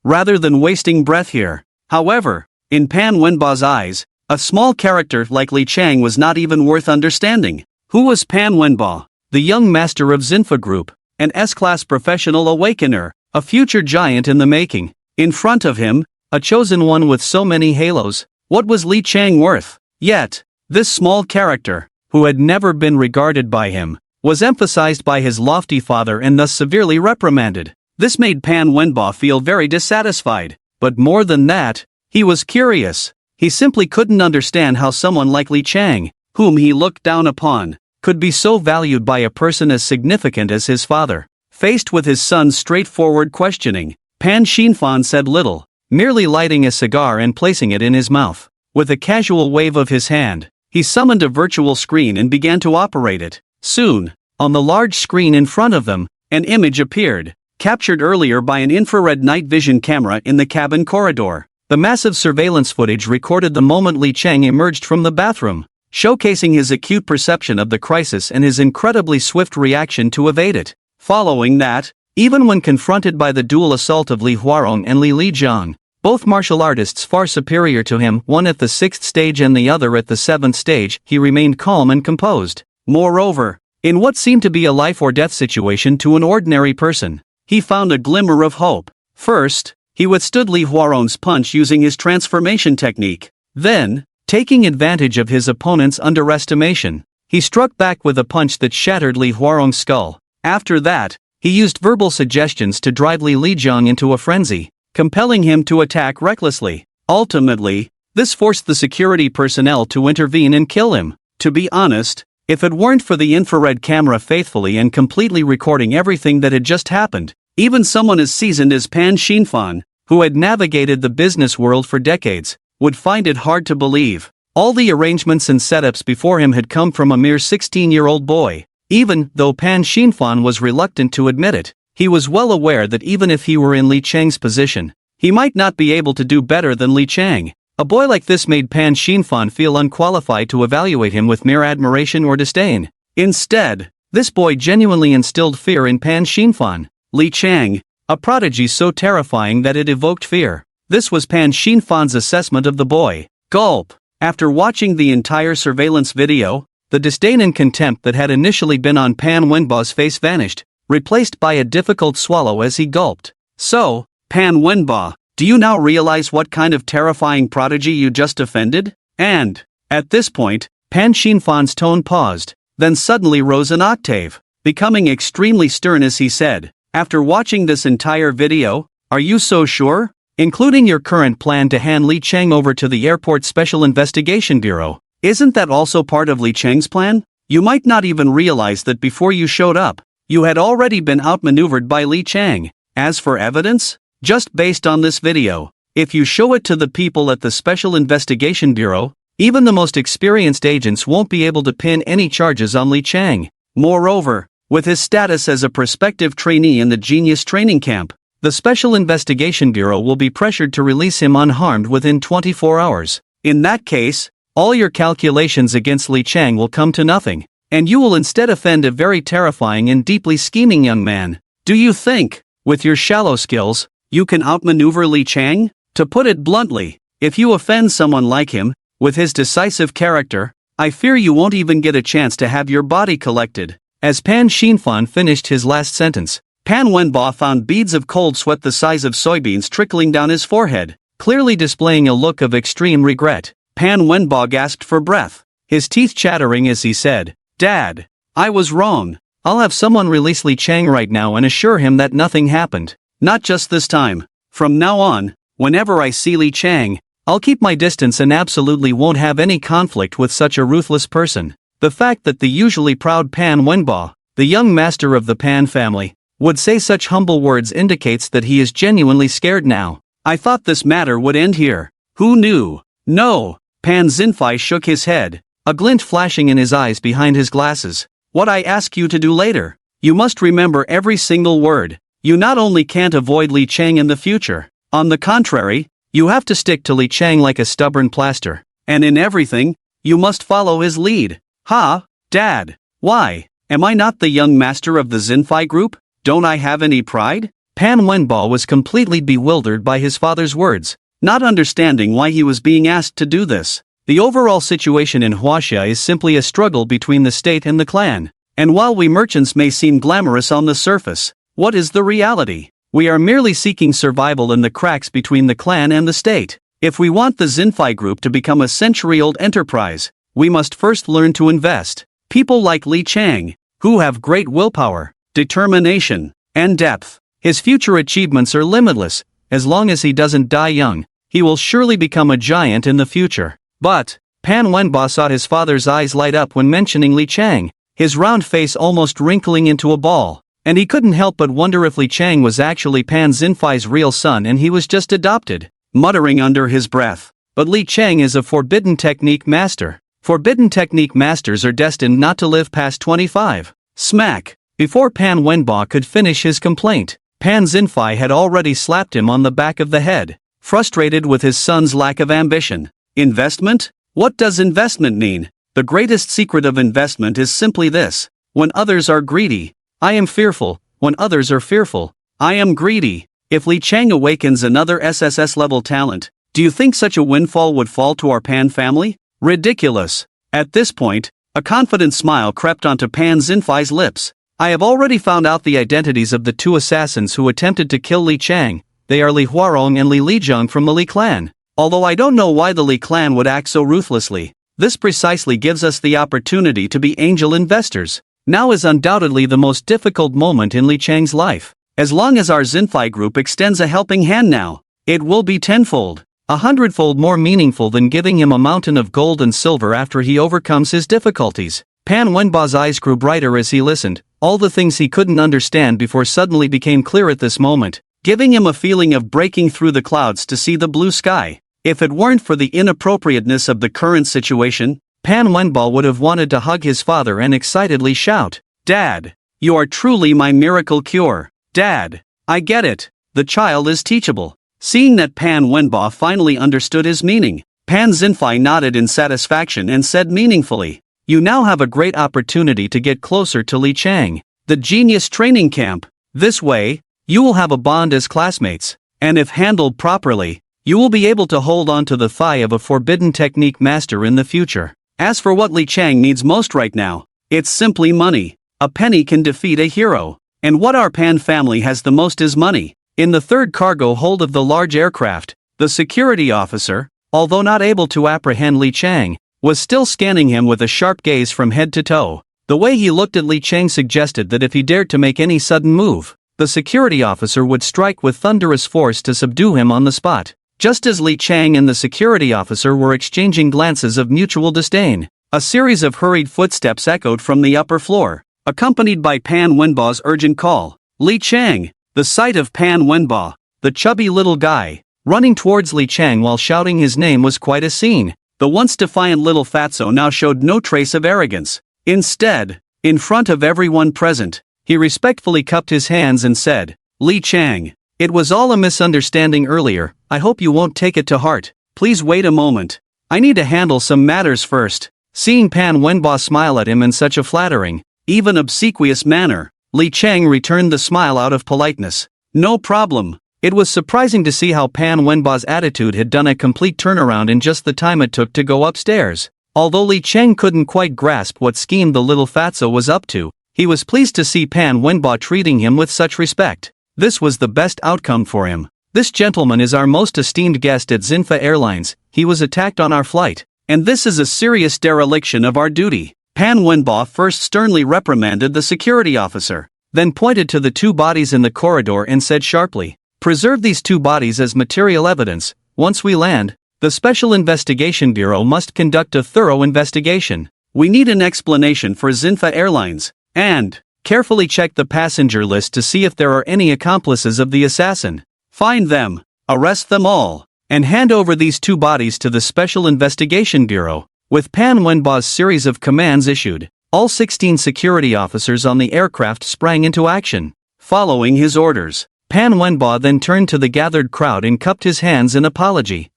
rather than wasting breath here. However, in Pan Wenba's eyes, a small character like Li Chang was not even worth understanding. Who was Pan Wenba? The young master of Zinfa Group, an S-class professional awakener, a future giant in the making. In front of him, a chosen one with so many halos. What was Li Chang worth? Yet, this small character, who had never been regarded by him, was emphasized by his lofty father and thus severely reprimanded. This made Pan Wenba feel very dissatisfied, but more than that, he was curious. He simply couldn't understand how someone like Li Chang, whom he looked down upon, could be so valued by a person as significant as his father. Faced with his son's straightforward questioning, Pan Xinfan said little, merely lighting a cigar and placing it in his mouth. With a casual wave of his hand, he summoned a virtual screen and began to operate it. Soon, on the large screen in front of them, an image appeared, captured earlier by an infrared night vision camera in the cabin corridor. The massive surveillance footage recorded the moment Li Chang emerged from the bathroom, showcasing his acute perception of the crisis and his incredibly swift reaction to evade it. Following that, even when confronted by the dual assault of Li Huarong and Li Lijiang, both martial artists far superior to him, one at the 6th stage and the other at the 7th stage, he remained calm and composed. Moreover, in what seemed to be a life or death situation to an ordinary person, he found a glimmer of hope. First, he withstood Li Huarong's punch using his transformation technique. Then, taking advantage of his opponent's underestimation, he struck back with a punch that shattered Li Huarong's skull. After that, he used verbal suggestions to drive Li Lijiang into a frenzy, compelling him to attack recklessly. Ultimately, this forced the security personnel to intervene and kill him. To be honest, if it weren't for the infrared camera faithfully and completely recording everything that had just happened, even someone as seasoned as Pan Xinfan, who had navigated the business world for decades, would find it hard to believe. All the arrangements and setups before him had come from a mere 16-year-old boy. Even though Pan Xinfan was reluctant to admit it, he was well aware that even if he were in Li Chang's position, he might not be able to do better than Li Chang. A boy like this made Pan Xinfan feel unqualified to evaluate him with mere admiration or disdain. Instead, this boy genuinely instilled fear in Pan Xinfan. Li Chang, a prodigy so terrifying that it evoked fear. This was Pan Xinfan's assessment of the boy. Gulp. After watching the entire surveillance video, the disdain and contempt that had initially been on Pan Wenba's face vanished, replaced by a difficult swallow as he gulped. So, Pan Wenba, do you now realize what kind of terrifying prodigy you just offended? And, at this point, Pan Xinfan's tone paused, then suddenly rose an octave, becoming extremely stern as he said, after watching this entire video, are you so sure? Including your current plan to hand Li Chang over to the Airport Special Investigation Bureau, isn't that also part of Li Chang's plan? You might not even realize that before you showed up, you had already been outmaneuvered by Li Chang. As for evidence, just based on this video, if you show it to the people at the Special Investigation Bureau, Even the most experienced agents won't be able to pin any charges on Li Chang. Moreover, with his status as a prospective trainee in the Genius training camp, the Special Investigation Bureau will be pressured to release him unharmed within 24 hours. In that case, all your calculations against Li Chang will come to nothing, and you will instead offend a very terrifying and deeply scheming young man. Do you think, with your shallow skills, you can outmaneuver Li Chang? To put it bluntly, if you offend someone like him, with his decisive character, I fear you won't even get a chance to have your body collected. As Pan Xinfan finished his last sentence, Pan Wenbo found beads of cold sweat the size of soybeans trickling down his forehead, clearly displaying a look of extreme regret. Pan Wenbo gasped for breath, his teeth chattering as he said, "Dad, I was wrong. I'll have someone release Li Chang right now and assure him that nothing happened. Not just this time. From now on, whenever I see Li Chang, I'll keep my distance and absolutely won't have any conflict with such a ruthless person." The fact that the usually proud Pan Wenbo, the young master of the Pan family, would say such humble words indicates that he is genuinely scared now. I thought this matter would end here. Who knew? No. Pan Xinfai shook his head, a glint flashing in his eyes behind his glasses. What I ask you to do later, you must remember every single word. You not only can't avoid Li Chang in the future, on the contrary, you have to stick to Li Chang like a stubborn plaster. And in everything, you must follow his lead. Ha, Dad, why? Am I not the young master of the Xinfai group? Don't I have any pride? Pan Wenbo was completely bewildered by his father's words, not understanding why he was being asked to do this. The overall situation in Huaxia is simply a struggle between the state and the clan. And while we merchants may seem glamorous on the surface, what is the reality? We are merely seeking survival in the cracks between the clan and the state. If we want the Xinfai group to become a century-old enterprise, we must first learn to invest. People like Li Chang, who have great willpower, determination, and depth. His future achievements are limitless. As long as he doesn't die young, he will surely become a giant in the future. But, Pan Wenbo saw his father's eyes light up when mentioning Li Chang, his round face almost wrinkling into a ball, and he couldn't help but wonder if Li Chang was actually Pan Xinfai's real son and he was just adopted. Muttering under his breath, but Li Chang is a forbidden technique master. Forbidden technique masters are destined not to live past 25. Smack! Before Pan Wenbo could finish his complaint, Pan Xinfai had already slapped him on the back of the head, frustrated with his son's lack of ambition. Investment? What does investment mean? The greatest secret of investment is simply this: when others are greedy, I am fearful. When others are fearful, I am greedy. If Li Chang awakens another SSS-level talent, do you think such a windfall would fall to our Pan family? Ridiculous. At this point, a confident smile crept onto Pan Xinfai's lips. I have already found out the identities of the two assassins who attempted to kill Li Chang. They are Li Huarong and Li Lijung from the Li clan. Although I don't know why the Li clan would act so ruthlessly, this precisely gives us the opportunity to be angel investors. Now is undoubtedly the most difficult moment in Li Chang's life. As long as our Xinfai group extends a helping hand now, it will be tenfold, 100-fold more meaningful than giving him a mountain of gold and silver after he overcomes his difficulties. Pan Wenbo's eyes grew brighter as he listened. All the things he couldn't understand before suddenly became clear at this moment, giving him a feeling of breaking through the clouds to see the blue sky. If it weren't for the inappropriateness of the current situation, Pan Wenbo would have wanted to hug his father and excitedly shout, "Dad, you are truly my miracle cure. Dad, I get it. The child is teachable." Seeing that Pan Wenbo finally understood his meaning, Pan Xinfai nodded in satisfaction and said meaningfully, "You now have a great opportunity to get closer to Li Chang, the Genius training camp. This way, you will have a bond as classmates, and if handled properly, you will be able to hold on to the thigh of a forbidden technique master in the future." As for what Li Chang needs most right now, it's simply money. A penny can defeat a hero. And what our Pan family has the most is money. In the third cargo hold of the large aircraft, the security officer, although not able to apprehend Li Chang, was still scanning him with a sharp gaze from head to toe. The way he looked at Li Chang suggested that if he dared to make any sudden move, the security officer would strike with thunderous force to subdue him on the spot. Just as Li Chang and the security officer were exchanging glances of mutual disdain, a series of hurried footsteps echoed from the upper floor, accompanied by Pan Wenbo's urgent call. Li Chang! The sight of Pan Wenbo, the chubby little guy, running towards Li Chang while shouting his name was quite a scene. The once defiant little fatso now showed no trace of arrogance. Instead, in front of everyone present, he respectfully cupped his hands and said, "Li Chang, it was all a misunderstanding earlier, I hope you won't take it to heart. Please wait a moment. I need to handle some matters first." Seeing Pan Wenba smile at him in such a flattering, even obsequious manner, Li Chang returned the smile out of politeness. "No problem." It was surprising to see how Pan Wenba's attitude had done a complete turnaround in just the time it took to go upstairs. Although Li Chang couldn't quite grasp what scheme the little fatso was up to, he was pleased to see Pan Wenba treating him with such respect. This was the best outcome for him. "This gentleman is our most esteemed guest at Zinfa Airlines. He was attacked on our flight, and this is a serious dereliction of our duty." Pan Wenba first sternly reprimanded the security officer, then pointed to the two bodies in the corridor and said sharply, "Preserve these two bodies as material evidence. Once we land, the Special Investigation Bureau must conduct a thorough investigation. We need an explanation for Zinfa Airlines, and carefully check the passenger list to see if there are any accomplices of the assassin. Find them, arrest them all, and hand over these two bodies to the Special Investigation Bureau." With Pan Wenba's series of commands issued, all 16 security officers on the aircraft sprang into action. Following his orders, Pan Wenba then turned to the gathered crowd and cupped his hands in apology,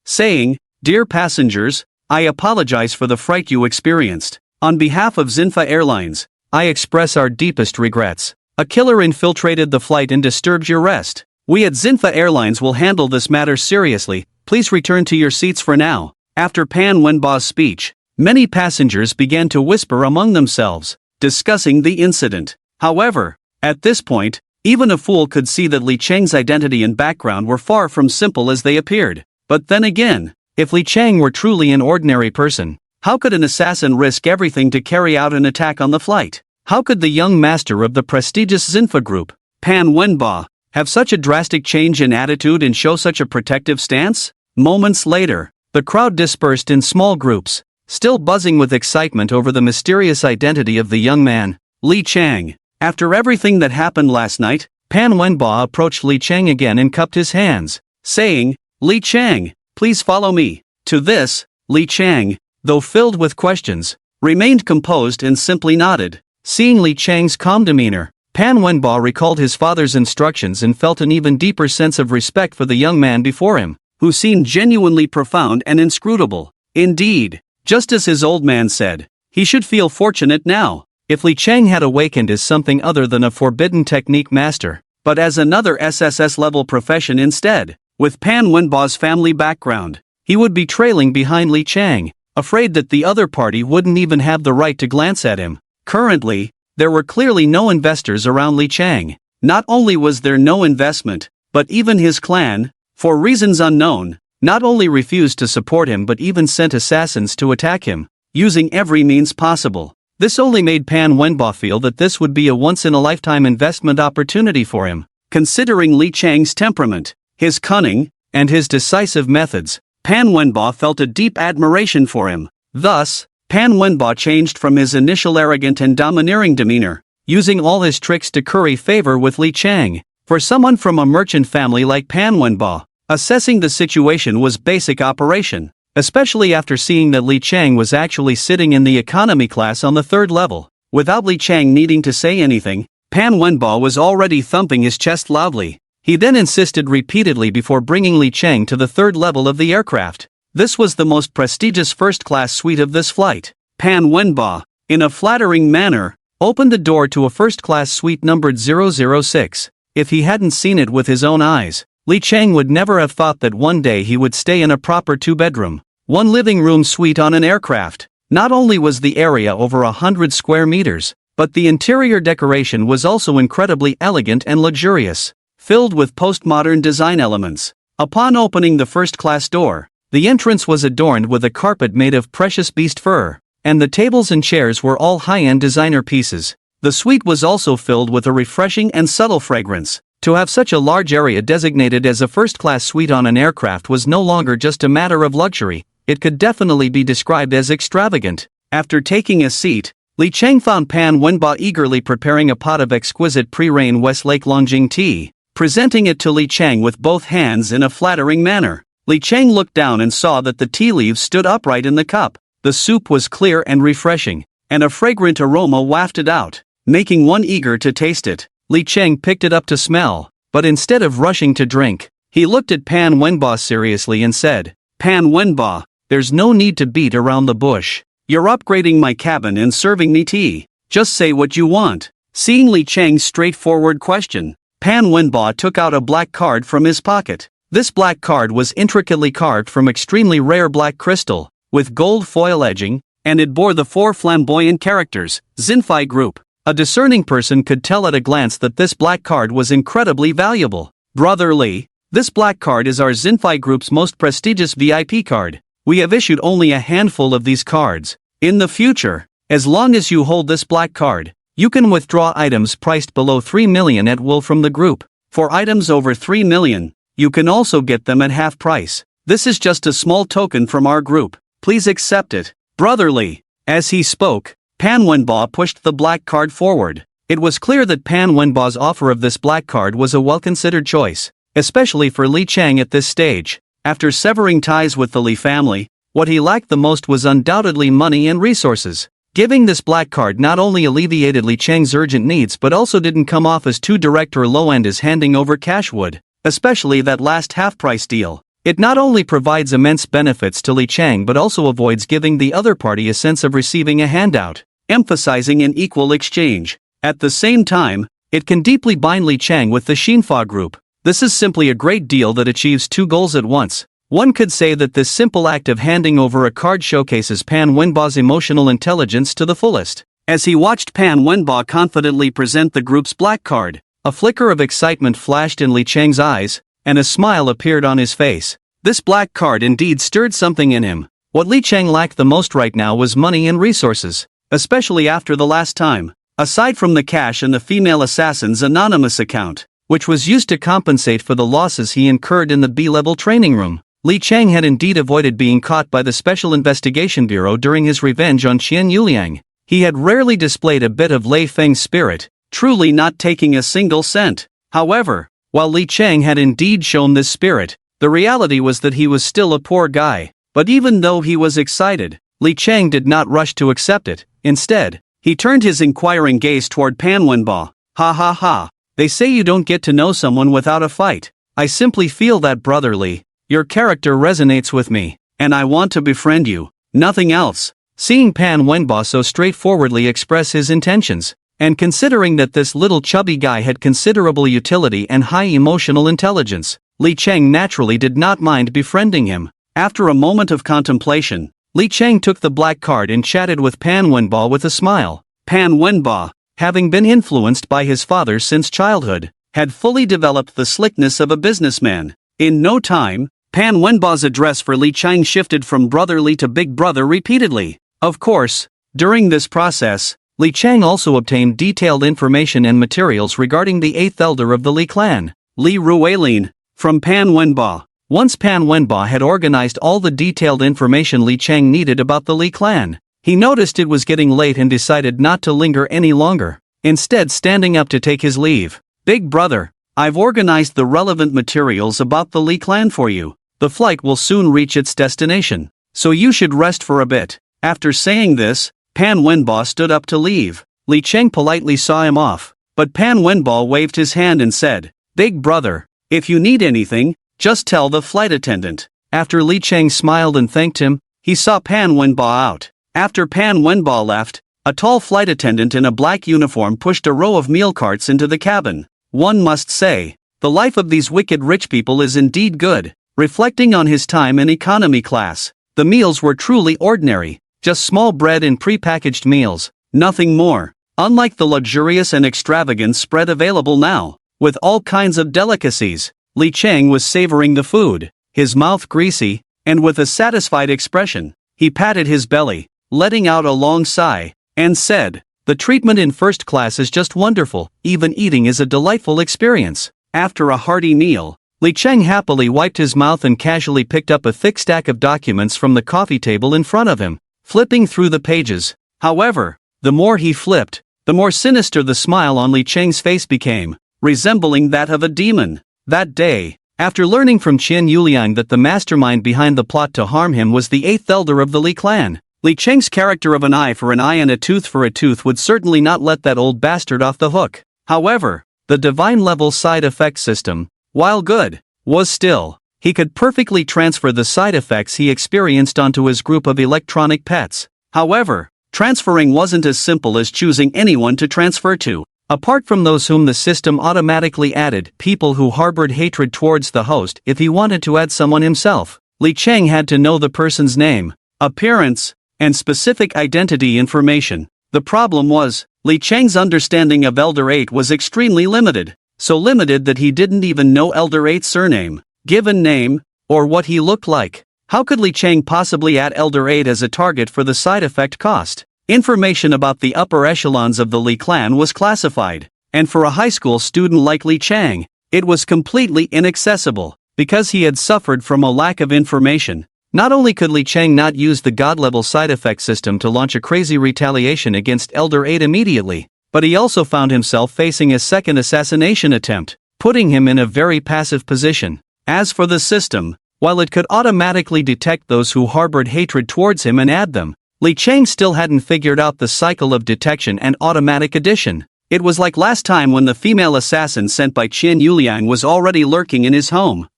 saying, "Dear passengers, I apologize for the fright you experienced. On behalf of Zinfa Airlines, I express our deepest regrets. A killer infiltrated the flight and disturbed your rest. We at Zinfa Airlines will handle this matter seriously. Please return to your seats for now." After Pan Wenba's speech, many passengers began to whisper among themselves, discussing the incident. However, at this point, even a fool could see that Li Chang's identity and background were far from simple as they appeared. But then again, if Li Chang were truly an ordinary person, how could an assassin risk everything to carry out an attack on the flight? How could the young master of the prestigious Zinfa group, Pan Wenba, have such a drastic change in attitude and show such a protective stance? Moments later, the crowd dispersed in small groups, still buzzing with excitement over the mysterious identity of the young man, Li Chang. After everything that happened last night, Pan Wenba approached Li Chang again and cupped his hands, saying, "Li Chang, please follow me." To this, Li Chang, though filled with questions, remained composed and simply nodded. Seeing Li Chang's calm demeanor, Pan Wenba recalled his father's instructions and felt an even deeper sense of respect for the young man before him, who seemed genuinely profound and inscrutable. Indeed, just as his old man said, he should feel fortunate now. If Li Chang had awakened as something other than a forbidden technique master, but as another SSS-level profession instead, with Pan Wenba's family background, he would be trailing behind Li Chang, afraid that the other party wouldn't even have the right to glance at him. Currently, there were clearly no investors around Li Chang. Not only was there no investment, but even his clan, for reasons unknown, not only refused to support him but even sent assassins to attack him, using every means possible. This only made Pan Wenba feel that this would be a once-in-a-lifetime investment opportunity for him. Considering Li Chang's temperament, his cunning, and his decisive methods, Pan Wenba felt a deep admiration for him. Thus, Pan Wenba changed from his initial arrogant and domineering demeanor, using all his tricks to curry favor with Li Chang. For someone from a merchant family like Pan Wenba, assessing the situation was basic operation, especially after seeing that Li Chang was actually sitting in the economy class on the third level. Without Li Chang needing to say anything, Pan Wenba was already thumping his chest loudly. He then insisted repeatedly before bringing Li Chang to the third level of the aircraft. This was the most prestigious first-class suite of this flight. Pan Wenba, in a flattering manner, opened the door to a first-class suite numbered 006. If he hadn't seen it with his own eyes, Li Chang would never have thought that one day he would stay in a proper two-bedroom, one living room suite on an aircraft. Not only was the area over 100 square meters, but the interior decoration was also incredibly elegant and luxurious, filled with postmodern design elements. Upon opening the first-class door, the entrance was adorned with a carpet made of precious beast fur, and the tables and chairs were all high-end designer pieces. The suite was also filled with a refreshing and subtle fragrance. To have such a large area designated as a first-class suite on an aircraft was no longer just a matter of luxury, it could definitely be described as extravagant. After taking a seat, Li Chang found Pan Wenba eagerly preparing a pot of exquisite pre-rain Westlake Longjing tea, presenting it to Li Chang with both hands in a flattering manner. Li Chang looked down and saw that the tea leaves stood upright in the cup. The soup was clear and refreshing, and a fragrant aroma wafted out, making one eager to taste it. Li Chang picked it up to smell, but instead of rushing to drink, he looked at Pan Wenba seriously and said, "Pan Wenba, there's no need to beat around the bush. You're upgrading my cabin and serving me tea. Just say what you want." Seeing Li Chang's straightforward question, Pan Wenba took out a black card from his pocket. This black card was intricately carved from extremely rare black crystal, with gold foil edging, and it bore the 4 flamboyant characters, Zinfei Group. A discerning person could tell at a glance that this black card was incredibly valuable. "Brother Li, this black card is our Zinfei Group's most prestigious VIP card. We have issued only a handful of these cards. In the future, as long as you hold this black card, you can withdraw items priced below 3 million at will from the group. For items over 3 million, you can also get them at half price. This is just a small token from our group. Please accept it, Brother Li." As he spoke, Pan Wenba pushed the black card forward. It was clear that Pan Wenba's offer of this black card was a well-considered choice, especially for Li Chang at this stage. After severing ties with the Li family, what he lacked the most was undoubtedly money and resources. Giving this black card not only alleviated Li Chang's urgent needs but also didn't come off as too direct or low-end as handing over cash would, especially that last half-price deal. It not only provides immense benefits to Li Chang but also avoids giving the other party a sense of receiving a handout, emphasizing an equal exchange. At the same time, it can deeply bind Li Chang with the Xinfa Group. This is simply a great deal that achieves 2 goals at once. One could say that this simple act of handing over a card showcases Pan Wenba's emotional intelligence to the fullest. As he watched Pan Wenba confidently present the group's black card, a flicker of excitement flashed in Li Chang's eyes, and a smile appeared on his face. This black card indeed stirred something in him. What Li Chang lacked the most right now was money and resources, especially after the last time. Aside from the cash and the female assassin's anonymous account, which was used to compensate for the losses he incurred in the B-level training room, Li Chang had indeed avoided being caught by the Special Investigation Bureau during his revenge on Qian Yuliang. He had rarely displayed a bit of Lei Feng's spirit, truly not taking a single cent. However, while Li Chang had indeed shown this spirit, the reality was that he was still a poor guy. But even though he was excited, Li Chang did not rush to accept it. Instead, he turned his inquiring gaze toward Pan Wenba. "Ha ha ha, they say you don't get to know someone without a fight. I simply feel that, Brother Li. Your character resonates with me, and I want to befriend you, nothing else." Seeing Pan Wenba so straightforwardly express his intentions, and considering that this little chubby guy had considerable utility and high emotional intelligence, Li Chang naturally did not mind befriending him. After a moment of contemplation, Li Chang took the black card and chatted with Pan Wenba with a smile. Pan Wenba, having been influenced by his father since childhood, had fully developed the slickness of a businessman. In no time, Pan Wenba's address for Li Chang shifted from Brother Li to Big Brother repeatedly. Of course, during this process, Li Chang also obtained detailed information and materials regarding the 8th elder of the Li clan, Li Ruilin, from Pan Wenba. Once Pan Wenba had organized all the detailed information Li Chang needed about the Li clan, he noticed it was getting late and decided not to linger any longer, instead standing up to take his leave. "Big Brother, I've organized the relevant materials about the Li clan for you. The flight will soon reach its destination, so you should rest for a bit." After saying this, Pan Wenba stood up to leave. Li Chang politely saw him off, but Pan Wenba waved his hand and said, "Big Brother, if you need anything, just tell the flight attendant." After Li Chang smiled and thanked him, he saw Pan Wenba out. After Pan Wenba left, a tall flight attendant in a black uniform pushed a row of meal carts into the cabin. One must say, the life of these wicked rich people is indeed good. Reflecting on his time in economy class, the meals were truly ordinary, just small bread and pre-packaged meals, nothing more. Unlike the luxurious and extravagant spread available now, with all kinds of delicacies, Li Chang was savoring the food, his mouth greasy, and with a satisfied expression. He patted his belly, letting out a long sigh, and said, "The treatment in first class is just wonderful, even eating is a delightful experience." After a hearty meal, Li Chang happily wiped his mouth and casually picked up a thick stack of documents from the coffee table in front of him, flipping through the pages. However, the more he flipped, the more sinister the smile on Li Chang's face became, resembling that of a demon. That day, After learning from Qian Yuliang that the mastermind behind the plot to harm him was the 8th elder of the Li clan, Li Cheng's character of an eye for an eye and a tooth for a tooth would certainly not let that old bastard off the hook. However, the divine level side effect system, while good, was still. He could perfectly transfer the side effects he experienced onto his group of electronic pets. However, transferring wasn't as simple as choosing anyone to transfer to. Apart from those whom the system automatically added, people who harbored hatred towards the host, if he wanted to add someone himself, Li Cheng had to know the person's name, appearance, and specific identity information. The problem was, Li Cheng's understanding of Elder 8 was extremely limited, so limited that he didn't even know Elder 8's surname, given name, or what he looked like. How could Li Cheng possibly add Elder 8 as a target for the side effect cost? Information about the upper echelons of the Li clan was classified, and for a high school student like Li Cheng, it was completely inaccessible. Because he had suffered from a lack of information, not only could Li Cheng not use the god-level side effect system to launch a crazy retaliation against Elder 8 immediately, but he also found himself facing a second assassination attempt, putting him in a very passive position. As for the system, while it could automatically detect those who harbored hatred towards him and add them, Li Cheng still hadn't figured out the cycle of detection and automatic addition. It was like last time when the female assassin sent by Qian Yuliang was already lurking in his home.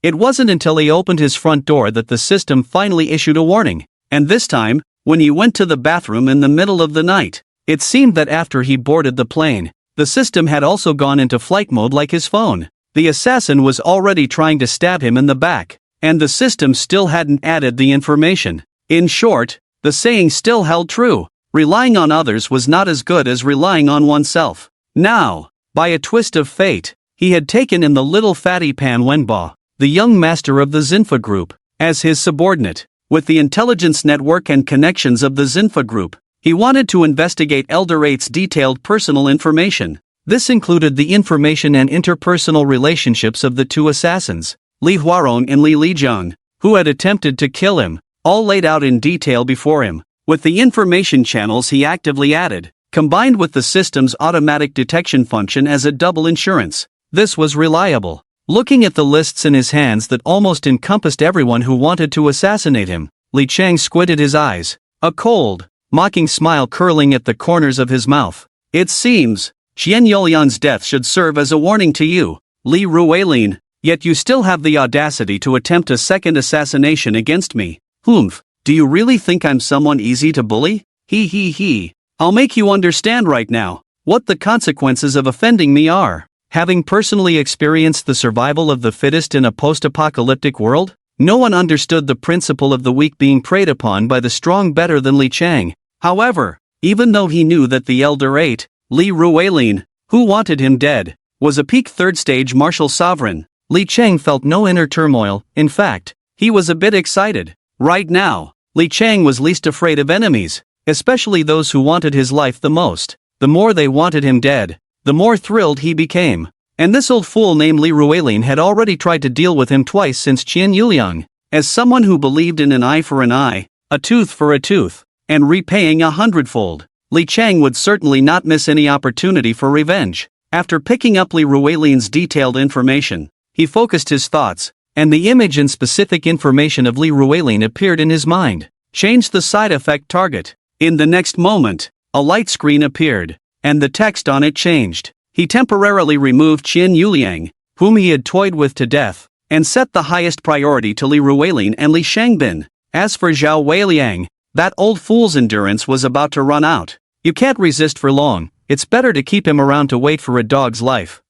It wasn't until he opened his front door that the system finally issued a warning, and this time, when he went to the bathroom in the middle of the night, it seemed that after he boarded the plane, the system had also gone into flight mode like his phone. The assassin was already trying to stab him in the back, and the system still hadn't added the information. In short, the saying still held true: relying on others was not as good as relying on oneself. Now, by a twist of fate, he had taken in the little fatty Pan Wenba, the young master of the Xinfa group, as his subordinate. With the intelligence network and connections of the Xinfa group, he wanted to investigate Elder 8's detailed personal information. This included the information and interpersonal relationships of the two assassins, Li Huarong and Li Lijiang, who had attempted to kill him, all laid out in detail before him. With the information channels he actively added, combined with the system's automatic detection function as a double insurance, this was reliable. Looking at the lists in his hands that almost encompassed everyone who wanted to assassinate him, Li Cheng squinted his eyes, a cold, mocking smile curling at the corners of his mouth. It seems, Qian Yuliang's death should serve as a warning to you, Li Ruilin, yet you still have the audacity to attempt a second assassination against me. Humph, do you really think I'm someone easy to bully? He. I'll make you understand right now what the consequences of offending me are. Having personally experienced the survival of the fittest in a post-apocalyptic world, no one understood the principle of the weak being preyed upon by the strong better than Li Cheng. However, even though he knew that the Elder 8, Li Ruilin, who wanted him dead, was a peak third-stage martial sovereign, Li Cheng felt no inner turmoil. In fact, he was a bit excited. Right now, Li Cheng was least afraid of enemies, especially those who wanted his life the most. The more they wanted him dead, the more thrilled he became. And this old fool named Li Ruilin had already tried to deal with him twice since Qian Yuliang. As someone who believed in an eye for an eye, a tooth for a tooth, and repaying 100-fold, Li Cheng would certainly not miss any opportunity for revenge. After picking up Li Ruilin's detailed information, he focused his thoughts, and the image and specific information of Li Ruilin appeared in his mind. Change the side effect target. In the next moment, a light screen appeared, and the text on it changed. He temporarily removed Qian Yuliang, whom he had toyed with to death, and set the highest priority to Li Ruilin and Li Shangbin. As for Zhao Weiliang, that old fool's endurance was about to run out. You can't resist for long, it's better to keep him around to wait for a dog's life.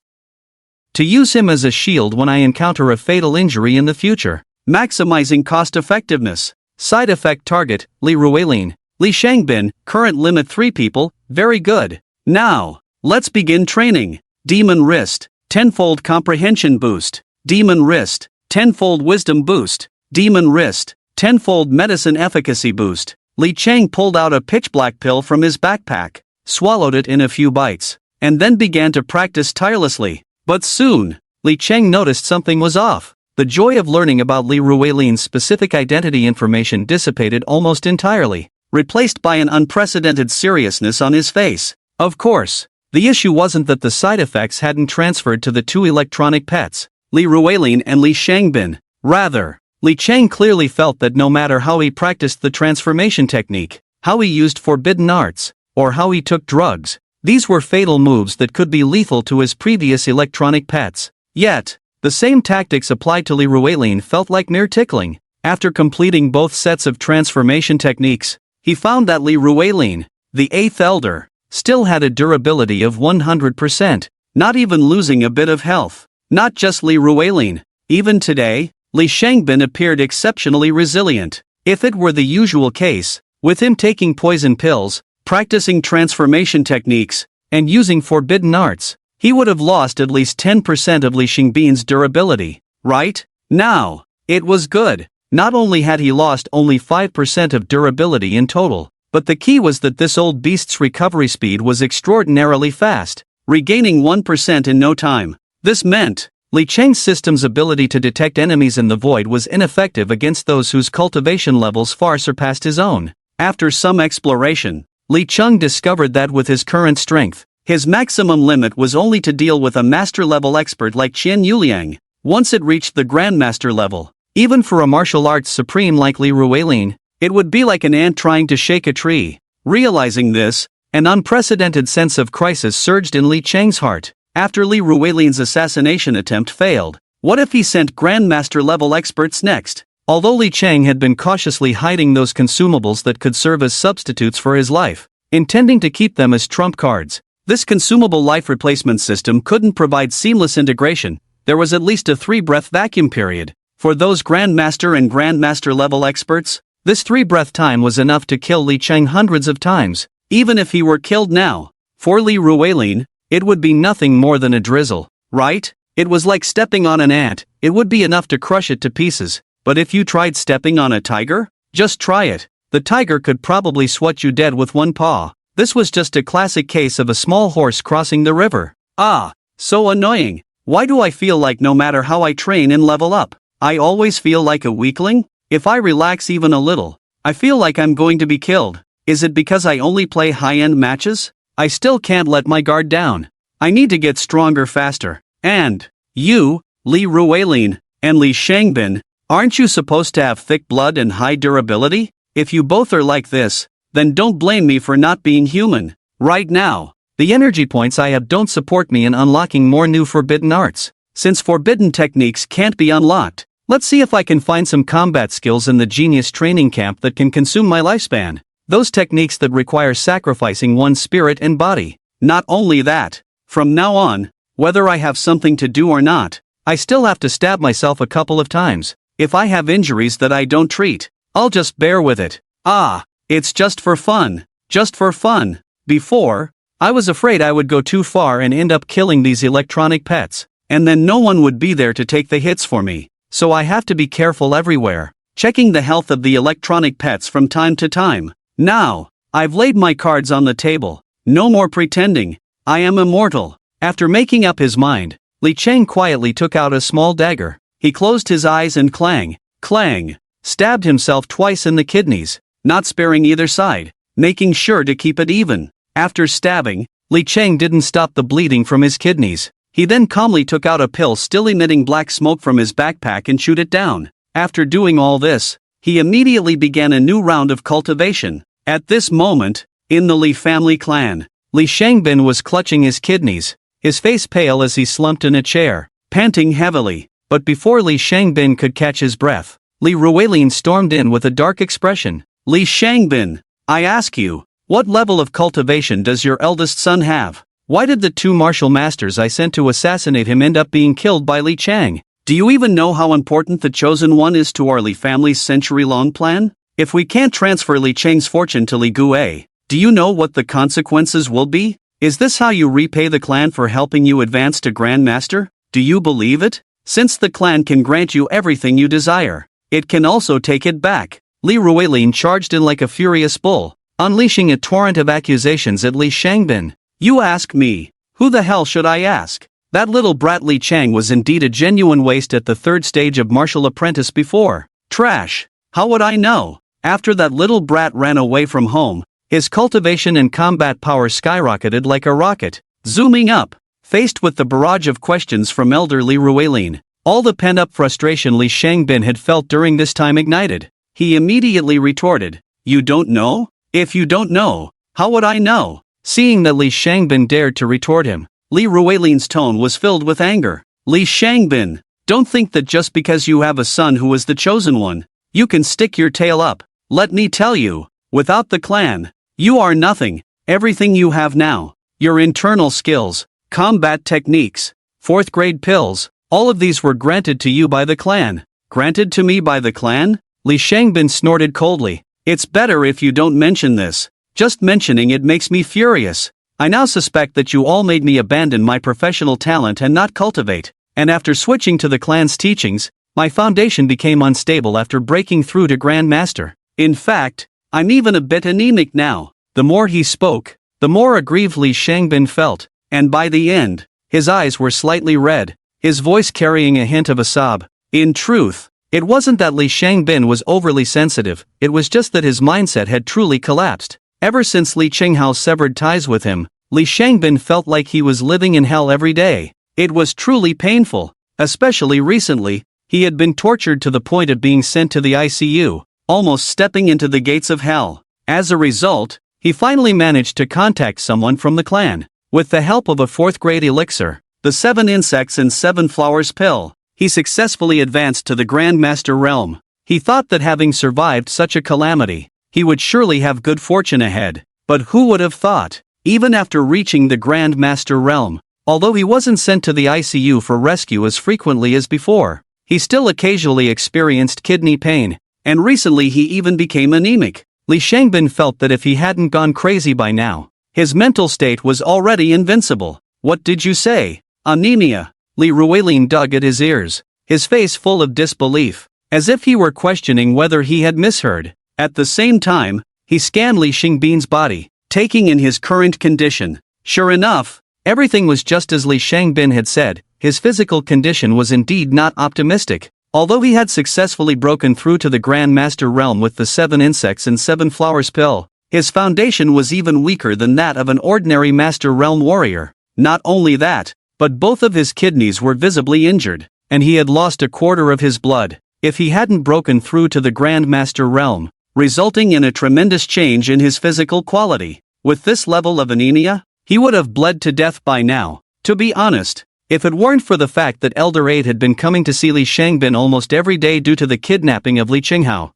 To use him as a shield when I encounter a fatal injury in the future. Maximizing cost effectiveness. Side effect target, Li Ruilin. Li Shangbin, current limit 3 people, very good. Now, let's begin training. Demon Wrist, 10-fold comprehension boost. Demon Wrist, 10-fold wisdom boost. Demon Wrist, 10-fold medicine efficacy boost. Li Cheng pulled out a pitch-black pill from his backpack, swallowed it in a few bites, and then began to practice tirelessly. But soon, Li Cheng noticed something was off. The joy of learning about Li Ruilin's specific identity information dissipated almost entirely, replaced by an unprecedented seriousness on his face. Of course, the issue wasn't that the side effects hadn't transferred to the two electronic pets. Li Ruilin and Li Shangbin. Rather, Li Chang clearly felt that no matter how he practiced the transformation technique, how he used forbidden arts, or how he took drugs, these were fatal moves that could be lethal to his previous electronic pets. Yet, the same tactics applied to Li Ruilin felt like mere tickling. After completing both sets of transformation techniques, he found that Li Ruilin, the 8th Elder, still had a durability of 100%, not even losing a bit of health. Not just Li Ruilin, even today, Li Shangbin appeared exceptionally resilient. If it were the usual case, with him taking poison pills, practicing transformation techniques, and using forbidden arts, he would have lost at least 10% of Li Shangbin's durability. Right? Now, it was good. Not only had he lost only 5% of durability in total, but the key was that this old beast's recovery speed was extraordinarily fast, regaining 1% in no time. This meant Li Chang's system's ability to detect enemies in the void was ineffective against those whose cultivation levels far surpassed his own. After some exploration, Li Chang discovered that with his current strength, his maximum limit was only to deal with a master-level expert like Qian Yuliang. Once it reached the grandmaster level, even for a martial arts supreme like Li Ruilin, it would be like an ant trying to shake a tree. Realizing this, an unprecedented sense of crisis surged in Li Chang's heart. After Li Ruilin's assassination attempt failed, what if he sent grandmaster-level experts next? Although Li Chang had been cautiously hiding those consumables that could serve as substitutes for his life, intending to keep them as trump cards, this consumable life replacement system couldn't provide seamless integration. There was at least a 3-breath vacuum period. For those grandmaster and grandmaster-level experts, this 3-breath time was enough to kill Li Chang hundreds of times. Even if he were killed now, for Li Ruilin, it would be nothing more than a drizzle, right? It was like stepping on an ant. It would be enough to crush it to pieces. But if you tried stepping on a tiger? Just try it. The tiger could probably swat you dead with one paw. This was just a classic case of a small horse crossing the river. Ah, so annoying. Why do I feel like no matter how I train and level up, I always feel like a weakling? If I relax even a little, I feel like I'm going to be killed. Is it because I only play high-end matches? I still can't let my guard down. I need to get stronger faster. And you, Li Ruilin, and Li Shangbin, aren't you supposed to have thick blood and high durability? If you both are like this, then don't blame me for not being human. Right now, the energy points I have don't support me in unlocking more new forbidden arts. Since forbidden techniques can't be unlocked, let's see if I can find some combat skills in the genius training camp that can consume my lifespan. Those techniques that require sacrificing one's spirit and body. Not only that, from now on, whether I have something to do or not, I still have to stab myself a couple of times. If I have injuries that I don't treat, I'll just bear with it. Ah, it's just for fun. Just for fun. Before, I was afraid I would go too far and end up killing these electronic pets, and then no one would be there to take the hits for me. So I have to be careful everywhere, checking the health of the electronic pets from time to time. Now, I've laid my cards on the table. No more pretending. I am immortal. After making up his mind, Li Chang quietly took out a small dagger. He closed his eyes and clang, clang, stabbed himself twice in the kidneys, not sparing either side, making sure to keep it even. After stabbing, Li Chang didn't stop the bleeding from his kidneys. He then calmly took out a pill still emitting black smoke from his backpack and chewed it down. After doing all this, he immediately began a new round of cultivation. At this moment, in the Li family clan, Li Shangbin was clutching his kidneys, his face pale as he slumped in a chair, panting heavily. But before Li Shangbin could catch his breath, Li Ruilin stormed in with a dark expression. Li Shangbin, I ask you, what level of cultivation does your eldest son have? Why did the 2 martial masters I sent to assassinate him end up being killed by Li Chang? Do you even know how important the Chosen One is to our Li family's century-long plan? If we can't transfer Li Chang's fortune to Li Gue, do you know what the consequences will be? Is this how you repay the clan for helping you advance to Grandmaster? Do you believe it? Since the clan can grant you everything you desire, it can also take it back. Li Ruilin charged in like a furious bull, unleashing a torrent of accusations at Li Shangbin. You ask me, who the hell should I ask? That little brat Li Chang was indeed a genuine waste at the 3rd stage of martial apprentice before. Trash. How would I know? After that little brat ran away from home, his cultivation and combat power skyrocketed like a rocket. Zooming up, faced with the barrage of questions from Elder Li Ruilin, All the pent-up frustration Li Shangbin had felt during this time ignited. He immediately retorted, "You don't know? If you don't know, how would I know?" Seeing that Li Shangbin dared to retort him, Li Ruilin's tone was filled with anger. "Li Shangbin, don't think that just because you have a son who is the chosen one, you can stick your tail up. Let me tell you, without the clan, you are nothing. Everything you have now, your internal skills, combat techniques, 4th grade pills, all of these were granted to you by the clan." "Granted to me by the clan?" Li Shangbin snorted coldly. "It's better if you don't mention this. Just mentioning it makes me furious. I now suspect that you all made me abandon my professional talent and not cultivate, and after switching to the clan's teachings, my foundation became unstable after breaking through to Grand Master. In fact, I'm even a bit anemic now." The more he spoke, the more aggrieved Li Shangbin felt, and by the end, his eyes were slightly red, his voice carrying a hint of a sob. In truth, it wasn't that Li Shangbin was overly sensitive, it was just that his mindset had truly collapsed. Ever since Li Qinghao severed ties with him, Li Shangbin felt like he was living in hell every day. It was truly painful, especially recently. He had been tortured to the point of being sent to the ICU, almost stepping into the gates of hell. As a result, he finally managed to contact someone from the clan. With the help of a 4th grade elixir, the 7 insects and 7 flowers pill, he successfully advanced to the Grand Master realm. He thought that having survived such a calamity, he would surely have good fortune ahead. But who would have thought? Even after reaching the Grand Master realm, although he wasn't sent to the ICU for rescue as frequently as before, he still occasionally experienced kidney pain, and recently he even became anemic. Li Shangbin felt that if he hadn't gone crazy by now, his mental state was already invincible. "What did you say? Anemia?" Li Ruilin dug at his ears, his face full of disbelief, as if he were questioning whether he had misheard. At the same time, he scanned Li Shangbin's body, taking in his current condition. Sure enough, everything was just as Li Shangbin had said. His physical condition was indeed not optimistic. Although he had successfully broken through to the Grand Master realm with the 7 insects and 7 flowers pill, his foundation was even weaker than that of an ordinary Master Realm warrior. Not only that, but both of his kidneys were visibly injured, and he had lost a quarter of his blood. If he hadn't broken through to the Grand Master realm, resulting in a tremendous change in his physical quality, with this level of anemia, he would have bled to death by now. To be honest, if it weren't for the fact that Elder 8 had been coming to see Li Shangbin almost every day due to the kidnapping of Li Qinghao,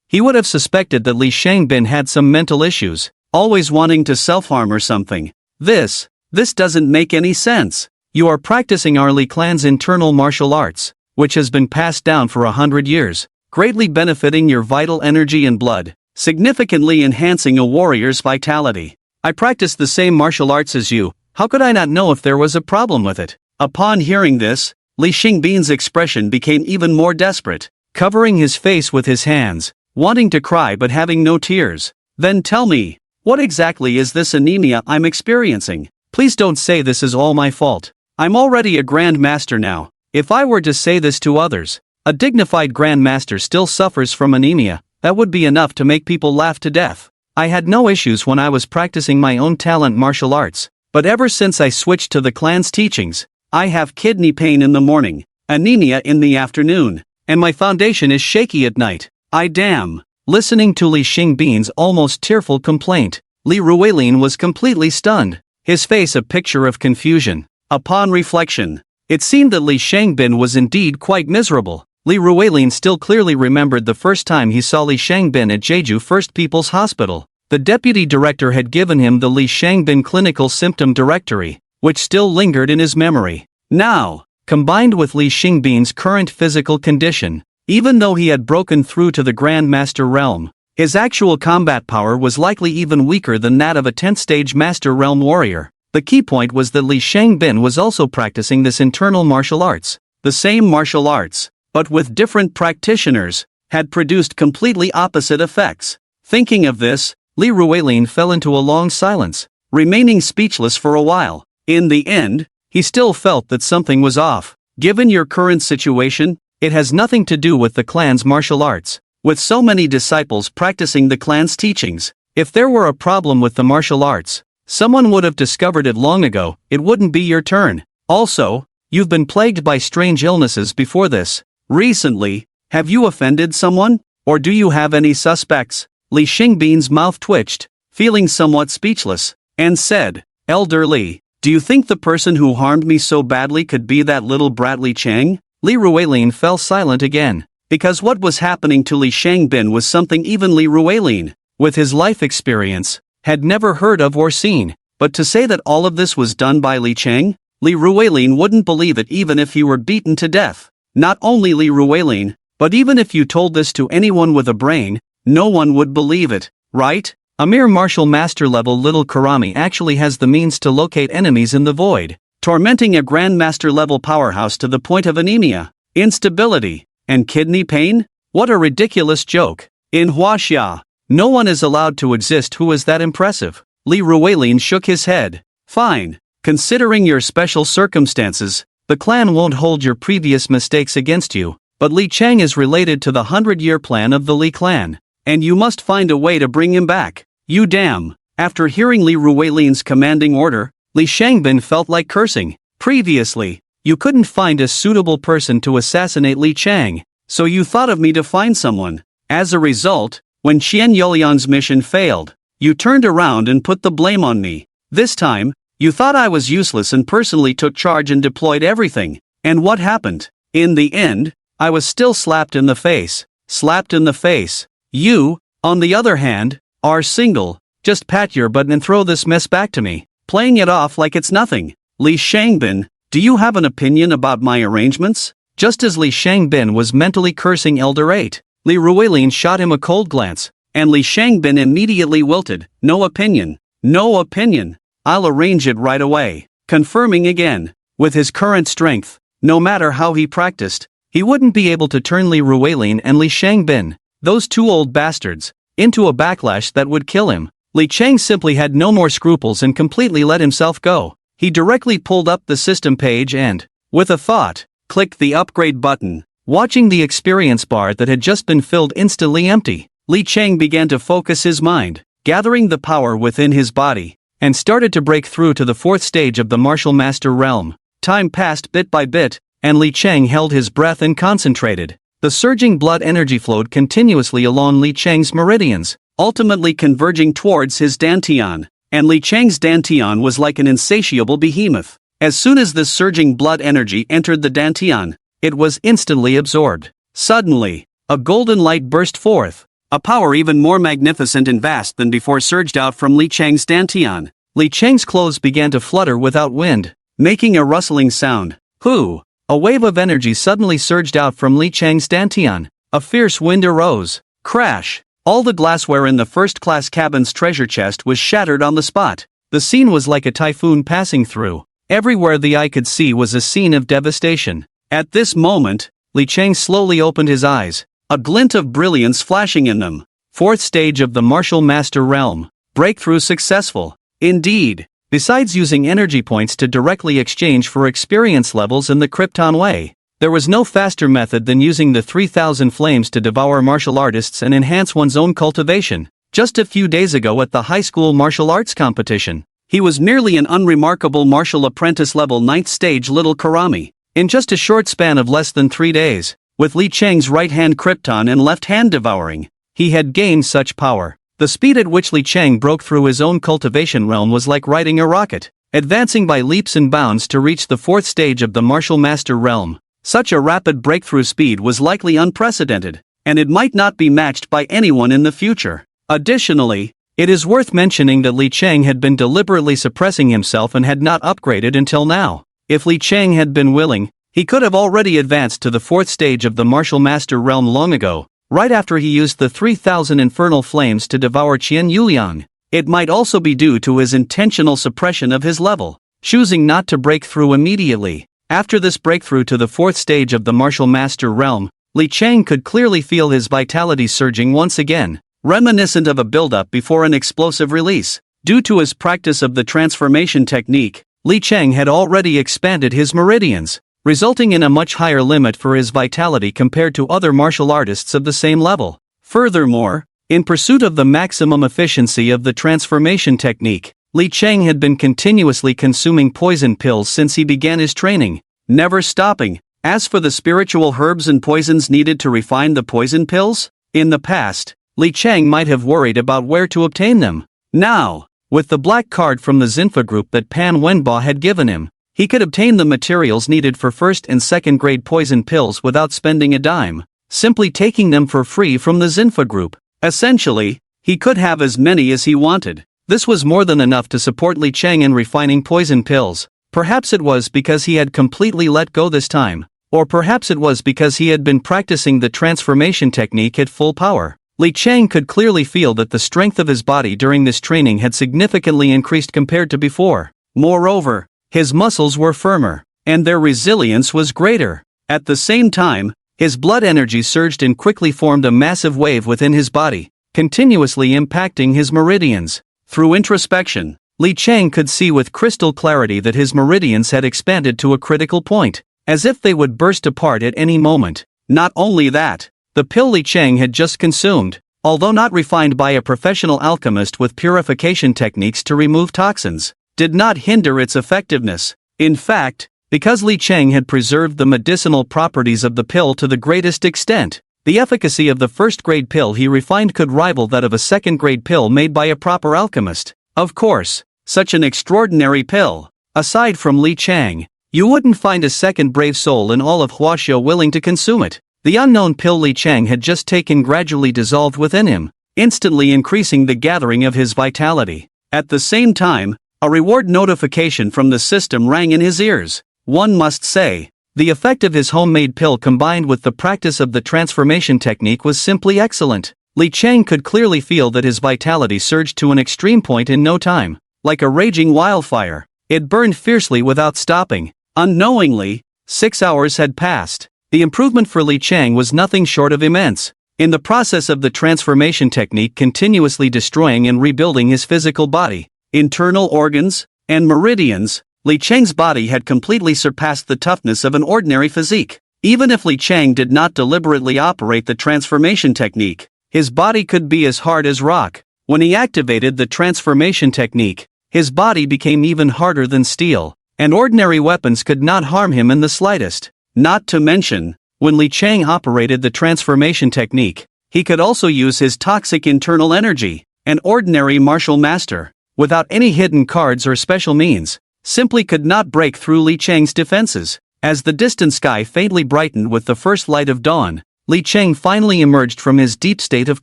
he would have suspected that Li Shangbin had some mental issues, always wanting to self-harm or something. This doesn't make any sense. You are practicing our Li clan's internal martial arts, which has been passed down for 100 years, greatly benefiting your vital energy and blood, significantly enhancing a warrior's vitality. I practice the same martial arts as you. How could I not know if there was a problem with it? Upon hearing this, Li Shangbin's expression became even more desperate, covering his face with his hands, wanting to cry but having no tears. "Then tell me, what exactly is this anemia I'm experiencing? Please don't say this is all my fault. I'm already a Grand Master now. If I were to say this to others, a dignified Grand Master still suffers from anemia, that would be enough to make people laugh to death. I had no issues when I was practicing my own talent martial arts. But ever since I switched to the clan's teachings, I have kidney pain in the morning, anemia in the afternoon, and my foundation is shaky at night. Damn." Listening to Li Shangbin's almost tearful complaint, Li Ruilin was completely stunned, his face a picture of confusion. Upon reflection, it seemed that Li Shangbin was indeed quite miserable. Li Ruilin still clearly remembered the first time he saw Li Shangbin at Jeju First People's Hospital. The deputy director had given him the Li Shangbin Clinical Symptom Directory, which still lingered in his memory. Now, combined with Li Shangbin's current physical condition, even though he had broken through to the Grand Master realm, his actual combat power was likely even weaker than that of a 10th stage Master Realm warrior. The key point was that Li Shangbin was also practicing this internal martial arts. The same martial arts, but with different practitioners, had produced completely opposite effects. Thinking of this, Li Ruilin fell into a long silence, remaining speechless for a while. In the end, he still felt that something was off. Given your current situation, it has nothing to do with the clan's martial arts. With so many disciples practicing the clan's teachings, if there were a problem with the martial arts, someone would have discovered it long ago. It wouldn't be your turn. Also, You've been plagued by strange illnesses before this. Recently, have you offended someone? Or do you have any suspects? Li Xingbin's mouth twitched, feeling somewhat speechless, and said, Elder Li, do you think the person who harmed me so badly could be that little brat Li Cheng? Li Ruilin fell silent again, because what was happening to Li Xingbin was something even Li Ruilin, with his life experience, had never heard of or seen. But to say that all of this was done by Li Cheng? Li Ruilin wouldn't believe it even if he were beaten to death. Not only Li Ruilin, but even if you told this to anyone with a brain, no one would believe it, right? A mere martial master level little Kurami actually has the means to locate enemies in the void, tormenting a grandmaster level powerhouse to the point of anemia, instability, and kidney pain? What a ridiculous joke. In Huaxia, no one is allowed to exist who is that impressive. Li Ruilin shook his head. Fine. Considering your special circumstances, the clan won't hold your previous mistakes against you, but Li Cheng is related to the 100-year plan of the Li clan, and you must find a way to bring him back. You damn. After hearing Li Ruilin's commanding order, Li Xingbin felt like cursing. Previously, you couldn't find a suitable person to assassinate Li Cheng, so you thought of me to find someone. As a result, when Qian Yulian's mission failed, you turned around and put the blame on me. This time, you thought I was useless and personally took charge and deployed everything. And what happened? In the end, I was still slapped in the face. Slapped in the face. You, on the other hand, are single. Just pat your butt and throw this mess back to me, playing it off like it's nothing. Li Xingbin, do you have an opinion about my arrangements? Just as Li Xingbin was mentally cursing Elder 8, Li Ruilin shot him a cold glance, and Li Xingbin immediately wilted. No opinion. No opinion. I'll arrange it right away. Confirming again, with his current strength, no matter how he practiced, he wouldn't be able to turn Li Ruilin and Li Xingbin, those two old bastards, into a backlash that would kill him. Li Cheng simply had no more scruples and completely let himself go. He directly pulled up the system page and, with a thought, clicked the upgrade button. Watching the experience bar that had just been filled instantly empty, Li Cheng began to focus his mind, gathering the power within his body, and started to break through to the 4th stage of the martial master realm. Time passed bit by bit, and Li Cheng held his breath and concentrated. The surging blood energy flowed continuously along Li Cheng's meridians, ultimately converging towards his dantian. And Li Cheng's dantian was like an insatiable behemoth. As soon as this surging blood energy entered the dantian, it was instantly absorbed. Suddenly, a golden light burst forth. A power even more magnificent and vast than before surged out from Li Cheng's dantian. Li Cheng's clothes began to flutter without wind, making a rustling sound. Hoo! A wave of energy suddenly surged out from Li Cheng's dantian. A fierce wind arose. Crash! All the glassware in the first-class cabin's treasure chest was shattered on the spot. The scene was like a typhoon passing through. Everywhere the eye could see was a scene of devastation. At this moment, Li Cheng slowly opened his eyes, a glint of brilliance flashing in them. 4th stage of the martial master realm. Breakthrough successful. Indeed. Besides using energy points to directly exchange for experience levels in the Krypton way, there was no faster method than using the 3000 flames to devour martial artists and enhance one's own cultivation. Just a few days ago at the high school martial arts competition, he was merely an unremarkable martial apprentice level 9th stage little Kurami. In just a short span of less than 3 days, with Li Cheng's right-hand Krypton and left-hand devouring, he had gained such power. The speed at which Li Cheng broke through his own cultivation realm was like riding a rocket, advancing by leaps and bounds to reach the 4th stage of the martial master realm. Such a rapid breakthrough speed was likely unprecedented, and it might not be matched by anyone in the future. Additionally, it is worth mentioning that Li Cheng had been deliberately suppressing himself and had not upgraded until now. If Li Cheng had been willing, he could have already advanced to the 4th stage of the martial master realm long ago, right after he used the 3000 infernal flames to devour Qian Yuliang. It might also be due to his intentional suppression of his level, choosing not to break through immediately. After this breakthrough to the 4th stage of the martial master realm, Li Cheng could clearly feel his vitality surging once again, reminiscent of a buildup before an explosive release. Due to his practice of the transformation technique, Li Cheng had already expanded his meridians, resulting in a much higher limit for his vitality compared to other martial artists of the same level. Furthermore, in pursuit of the maximum efficiency of the transformation technique, Li Cheng had been continuously consuming poison pills since he began his training. never stopping. As for the spiritual herbs and poisons needed to refine the poison pills, in the past, Li Chang might have worried about where to obtain them. Now, with the black card from the Zinfa group that Pan Wenba had given him, he could obtain the materials needed for first and second grade poison pills without spending a dime, simply taking them for free from the Zinfa group. Essentially, he could have as many as he wanted. This was more than enough to support Li Chang in refining poison pills. Perhaps it was because he had completely let go this time, or perhaps it was because he had been practicing the transformation technique at full power. Li Chang could clearly feel that the strength of his body during this training had significantly increased compared to before. Moreover, his muscles were firmer, and their resilience was greater. At the same time, his blood energy surged and quickly formed a massive wave within his body, continuously impacting his meridians. Through introspection, Li Chang could see with crystal clarity that his meridians had expanded to a critical point, as if they would burst apart at any moment. Not only that, the pill Li Chang had just consumed, although not refined by a professional alchemist with purification techniques to remove toxins, did not hinder its effectiveness. In fact, because Li Chang had preserved the medicinal properties of the pill to the greatest extent, the efficacy of the first-grade pill he refined could rival that of a second-grade pill made by a proper alchemist. Of course, such an extraordinary pill, aside from Li Chang, you wouldn't find a second brave soul in all of Huaxiao willing to consume it. The unknown pill Li Chang had just taken gradually dissolved within him, instantly increasing the gathering of his vitality. At the same time, a reward notification from the system rang in his ears. One must say, the effect of his homemade pill combined with the practice of the transformation technique was simply excellent. Li Chang could clearly feel that his vitality surged to an extreme point in no time. Like a raging wildfire, it burned fiercely without stopping. Unknowingly, 6 hours had passed. The improvement for Li Chang was nothing short of immense. In the process of the transformation technique continuously destroying and rebuilding his physical body, internal organs, and meridians, Li Chang's body had completely surpassed the toughness of an ordinary physique. Even if Li Chang did not deliberately operate the transformation technique, his body could be as hard as rock. When he activated the transformation technique, his body became even harder than steel, and ordinary weapons could not harm him in the slightest. Not to mention, when Li Chang operated the transformation technique, he could also use his toxic internal energy. An ordinary martial master, without any hidden cards or special means, simply could not break through Li Chang's defenses. As the distant sky faintly brightened with the first light of dawn, Li Chang finally emerged from his deep state of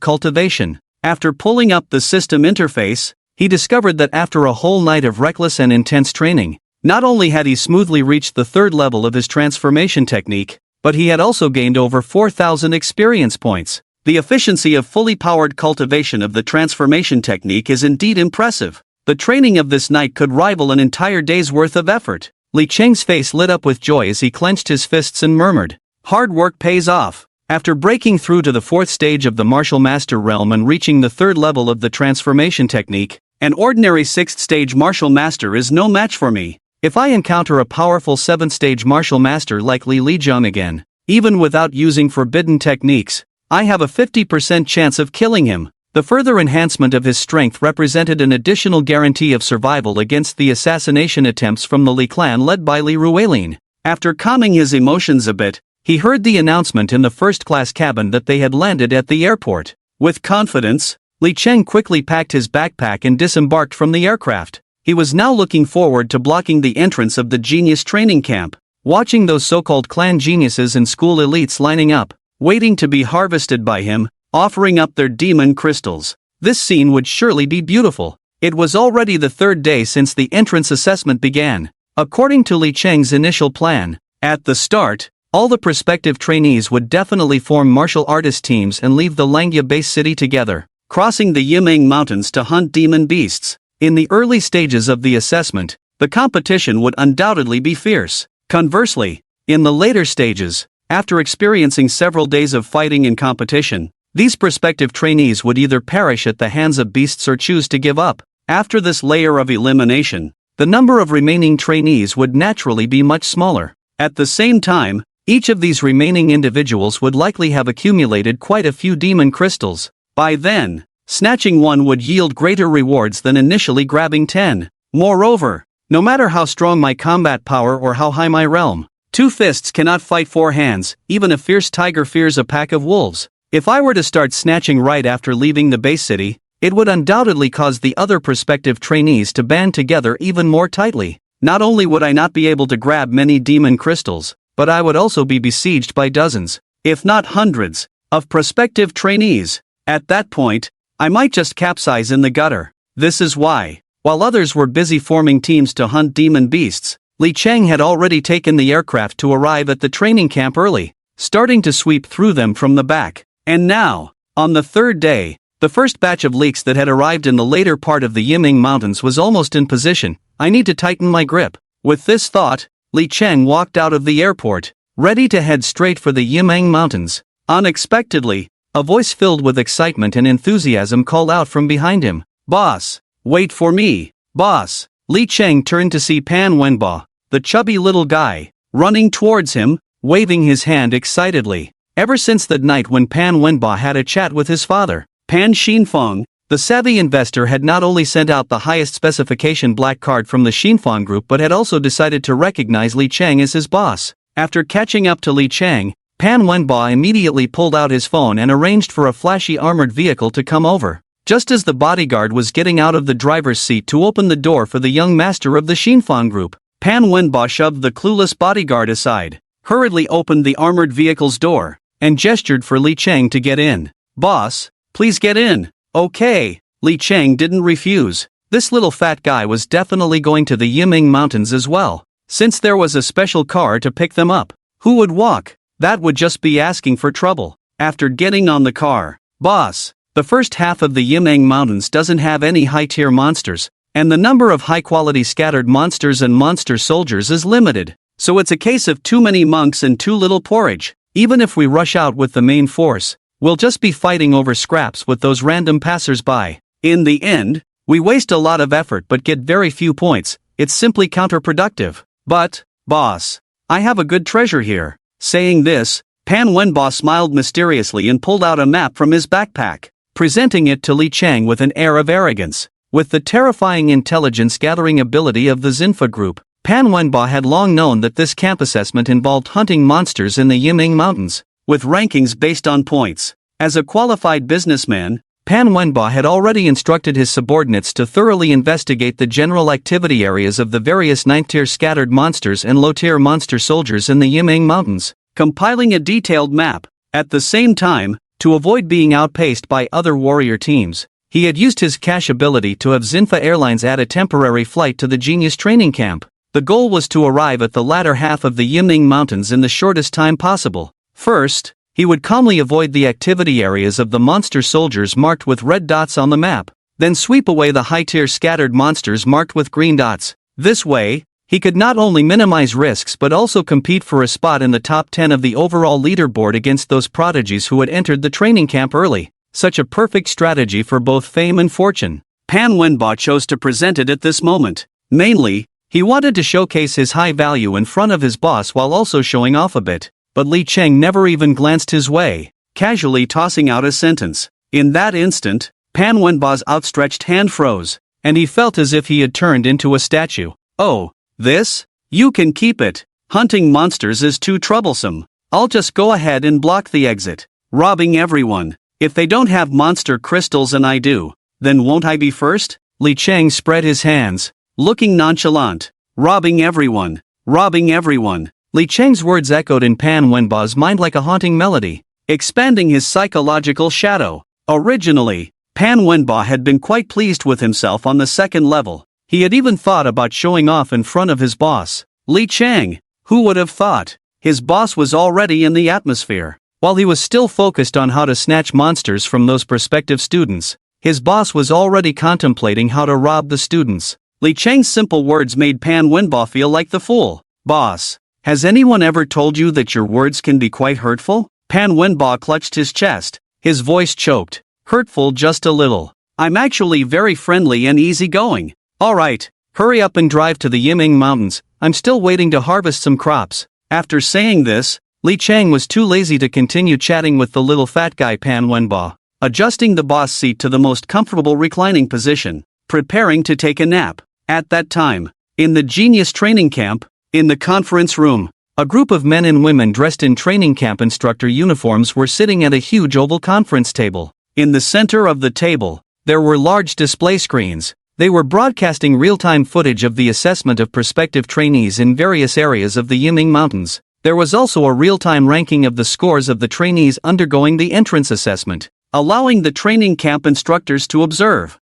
cultivation. After pulling up the system interface, he discovered that after a whole night of reckless and intense training, not only had he smoothly reached the third level of his transformation technique, but he had also gained over 4,000 experience points. The efficiency of fully powered cultivation of the transformation technique is indeed impressive. The training of this night could rival an entire day's worth of effort. Li Chang's face lit up with joy as he clenched his fists and murmured, "Hard work pays off." After breaking through to the fourth stage of the martial master realm and reaching the third level of the transformation technique, an ordinary sixth stage martial master is no match for me. If I encounter a powerful 7th stage martial master like Li Lijun again, even without using forbidden techniques, I have a 50% chance of killing him. The further enhancement of his strength represented an additional guarantee of survival against the assassination attempts from the Li clan led by Li Ruelin. After calming his emotions a bit, he heard the announcement in the first-class cabin that they had landed at the airport. With confidence, Li Chang quickly packed his backpack and disembarked from the aircraft. He was now looking forward to blocking the entrance of the genius training camp, watching those so-called clan geniuses and school elites lining up, waiting to be harvested by him, offering up their demon crystals. This scene would surely be beautiful. It was already the third day since the entrance assessment began. According to Li Chang's initial plan, at the start, all the prospective trainees would definitely form martial artist teams and leave the Langya base city together, crossing the Yimeng Mountains to hunt demon beasts. In the early stages of the assessment, the competition would undoubtedly be fierce. Conversely, in the later stages, after experiencing several days of fighting and competition, these prospective trainees would either perish at the hands of beasts or choose to give up. After this layer of elimination, the number of remaining trainees would naturally be much smaller. At the same time, each of these remaining individuals would likely have accumulated quite a few demon crystals. By then, snatching one would yield greater rewards than initially grabbing 10. Moreover, no matter how strong my combat power or how high my realm, Two fists cannot fight four hands, even a fierce tiger fears a pack of wolves. If I were to start snatching right after leaving the base city, it would undoubtedly cause the other prospective trainees to band together even more tightly. Not only would I not be able to grab many demon crystals, but I would also be besieged by dozens, if not hundreds, of prospective trainees. At that point, I might just capsize in the gutter. This is why, while others were busy forming teams to hunt demon beasts, Li Cheng had already taken the aircraft to arrive at the training camp early, starting to sweep through them from the back. And now, on the third day, the first batch of leaks that had arrived in the later part of the Yiming Mountains was almost in position. I need to tighten my grip. With this thought, Li Cheng walked out of the airport, ready to head straight for the Yiming Mountains. Unexpectedly, a voice filled with excitement and enthusiasm called out from behind him. "Boss, wait for me, boss." Li Cheng turned to see Pan Wenba, the chubby little guy, running towards him, waving his hand excitedly. Ever since that night when Pan Wenba had a chat with his father, Pan Xinfeng, the savvy investor, had not only sent out the highest specification black card from the Xinfeng group but had also decided to recognize Li Cheng as his boss. After catching up to Li Cheng, Pan Wenba immediately pulled out his phone and arranged for a flashy armored vehicle to come over. Just as the bodyguard was getting out of the driver's seat to open the door for the young master of the Xinfeng group, Pan Wenba shoved the clueless bodyguard aside, hurriedly opened the armored vehicle's door, and gestured for Li Cheng to get in. "Boss, please get in." "Okay." Li Cheng didn't refuse. This little fat guy was definitely going to the Yiming Mountains as well, since there was a special car to pick them up. Who would walk? That would just be asking for trouble. After getting on the car, "Boss, the first half of the Yiming Mountains doesn't have any high-tier monsters, and the number of high-quality scattered monsters and monster soldiers is limited, so it's a case of too many monks and too little porridge. Even if we rush out with the main force, we'll just be fighting over scraps with those random passers-by. In the end, we waste a lot of effort but get very few points. It's simply counterproductive. But, boss, I have a good treasure here." Saying this, Pan Wenba smiled mysteriously and pulled out a map from his backpack, presenting it to Li Cheng with an air of arrogance. With the terrifying intelligence-gathering ability of the Xinfa group, Pan Wenba had long known that this camp assessment involved hunting monsters in the Yiming Mountains, with rankings based on points. As a qualified businessman, Pan Wenba had already instructed his subordinates to thoroughly investigate the general activity areas of the various 9th-tier scattered monsters and low-tier monster soldiers in the Yiming Mountains, compiling a detailed map. At the same time, to avoid being outpaced by other warrior teams, he had used his cash ability to have Xinfa Airlines add a temporary flight to the Genius training camp. The goal was to arrive at the latter half of the Yiming Mountains in the shortest time possible. First, he would calmly avoid the activity areas of the monster soldiers marked with red dots on the map, then sweep away the high-tier scattered monsters marked with green dots. This way, he could not only minimize risks but also compete for a spot in the top 10 of the overall leaderboard against those prodigies who had entered the training camp early. Such a perfect strategy for both fame and fortune. Pan Wenba chose to present it at this moment. Mainly, he wanted to showcase his high value in front of his boss while also showing off a bit. But Li Cheng never even glanced his way, casually tossing out a sentence. In that instant, Pan Wenba's outstretched hand froze, and he felt as if he had turned into a statue. "Oh, this? You can keep it. Hunting monsters is too troublesome. I'll just go ahead and block the exit. Robbing everyone. If they don't have monster crystals and I do, then won't I be first?" Li Cheng spread his hands, looking nonchalant. "Robbing everyone. Robbing everyone." Li Cheng's words echoed in Pan Wenba's mind like a haunting melody, expanding his psychological shadow. Originally, Pan Wenba had been quite pleased with himself on the second level. He had even thought about showing off in front of his boss, Li Cheng. Who would have thought? His boss was already in the atmosphere. While he was still focused on how to snatch monsters from those prospective students, his boss was already contemplating how to rob the students. Li Cheng's simple words made Pan Wenba feel like the fool. "Boss, has anyone ever told you that your words can be quite hurtful?" Pan Wenba clutched his chest, his voice choked. "Hurtful just a little. I'm actually very friendly and easygoing. Alright, hurry up and drive to the Yiming Mountains, I'm still waiting to harvest some crops." After saying this, Li Cheng was too lazy to continue chatting with the little fat guy Pan Wenba, adjusting the boss seat to the most comfortable reclining position, preparing to take a nap. At that time, in the Genius training camp, in the conference room, A group of men and women dressed in training camp instructor uniforms were sitting at a huge oval conference table. In the center of the table, there were large display screens. They were broadcasting real-time footage of the assessment of prospective trainees in various areas of the Yiming Mountains. There was also a real-time ranking of the scores of the trainees undergoing the entrance assessment, allowing the training camp instructors to observe.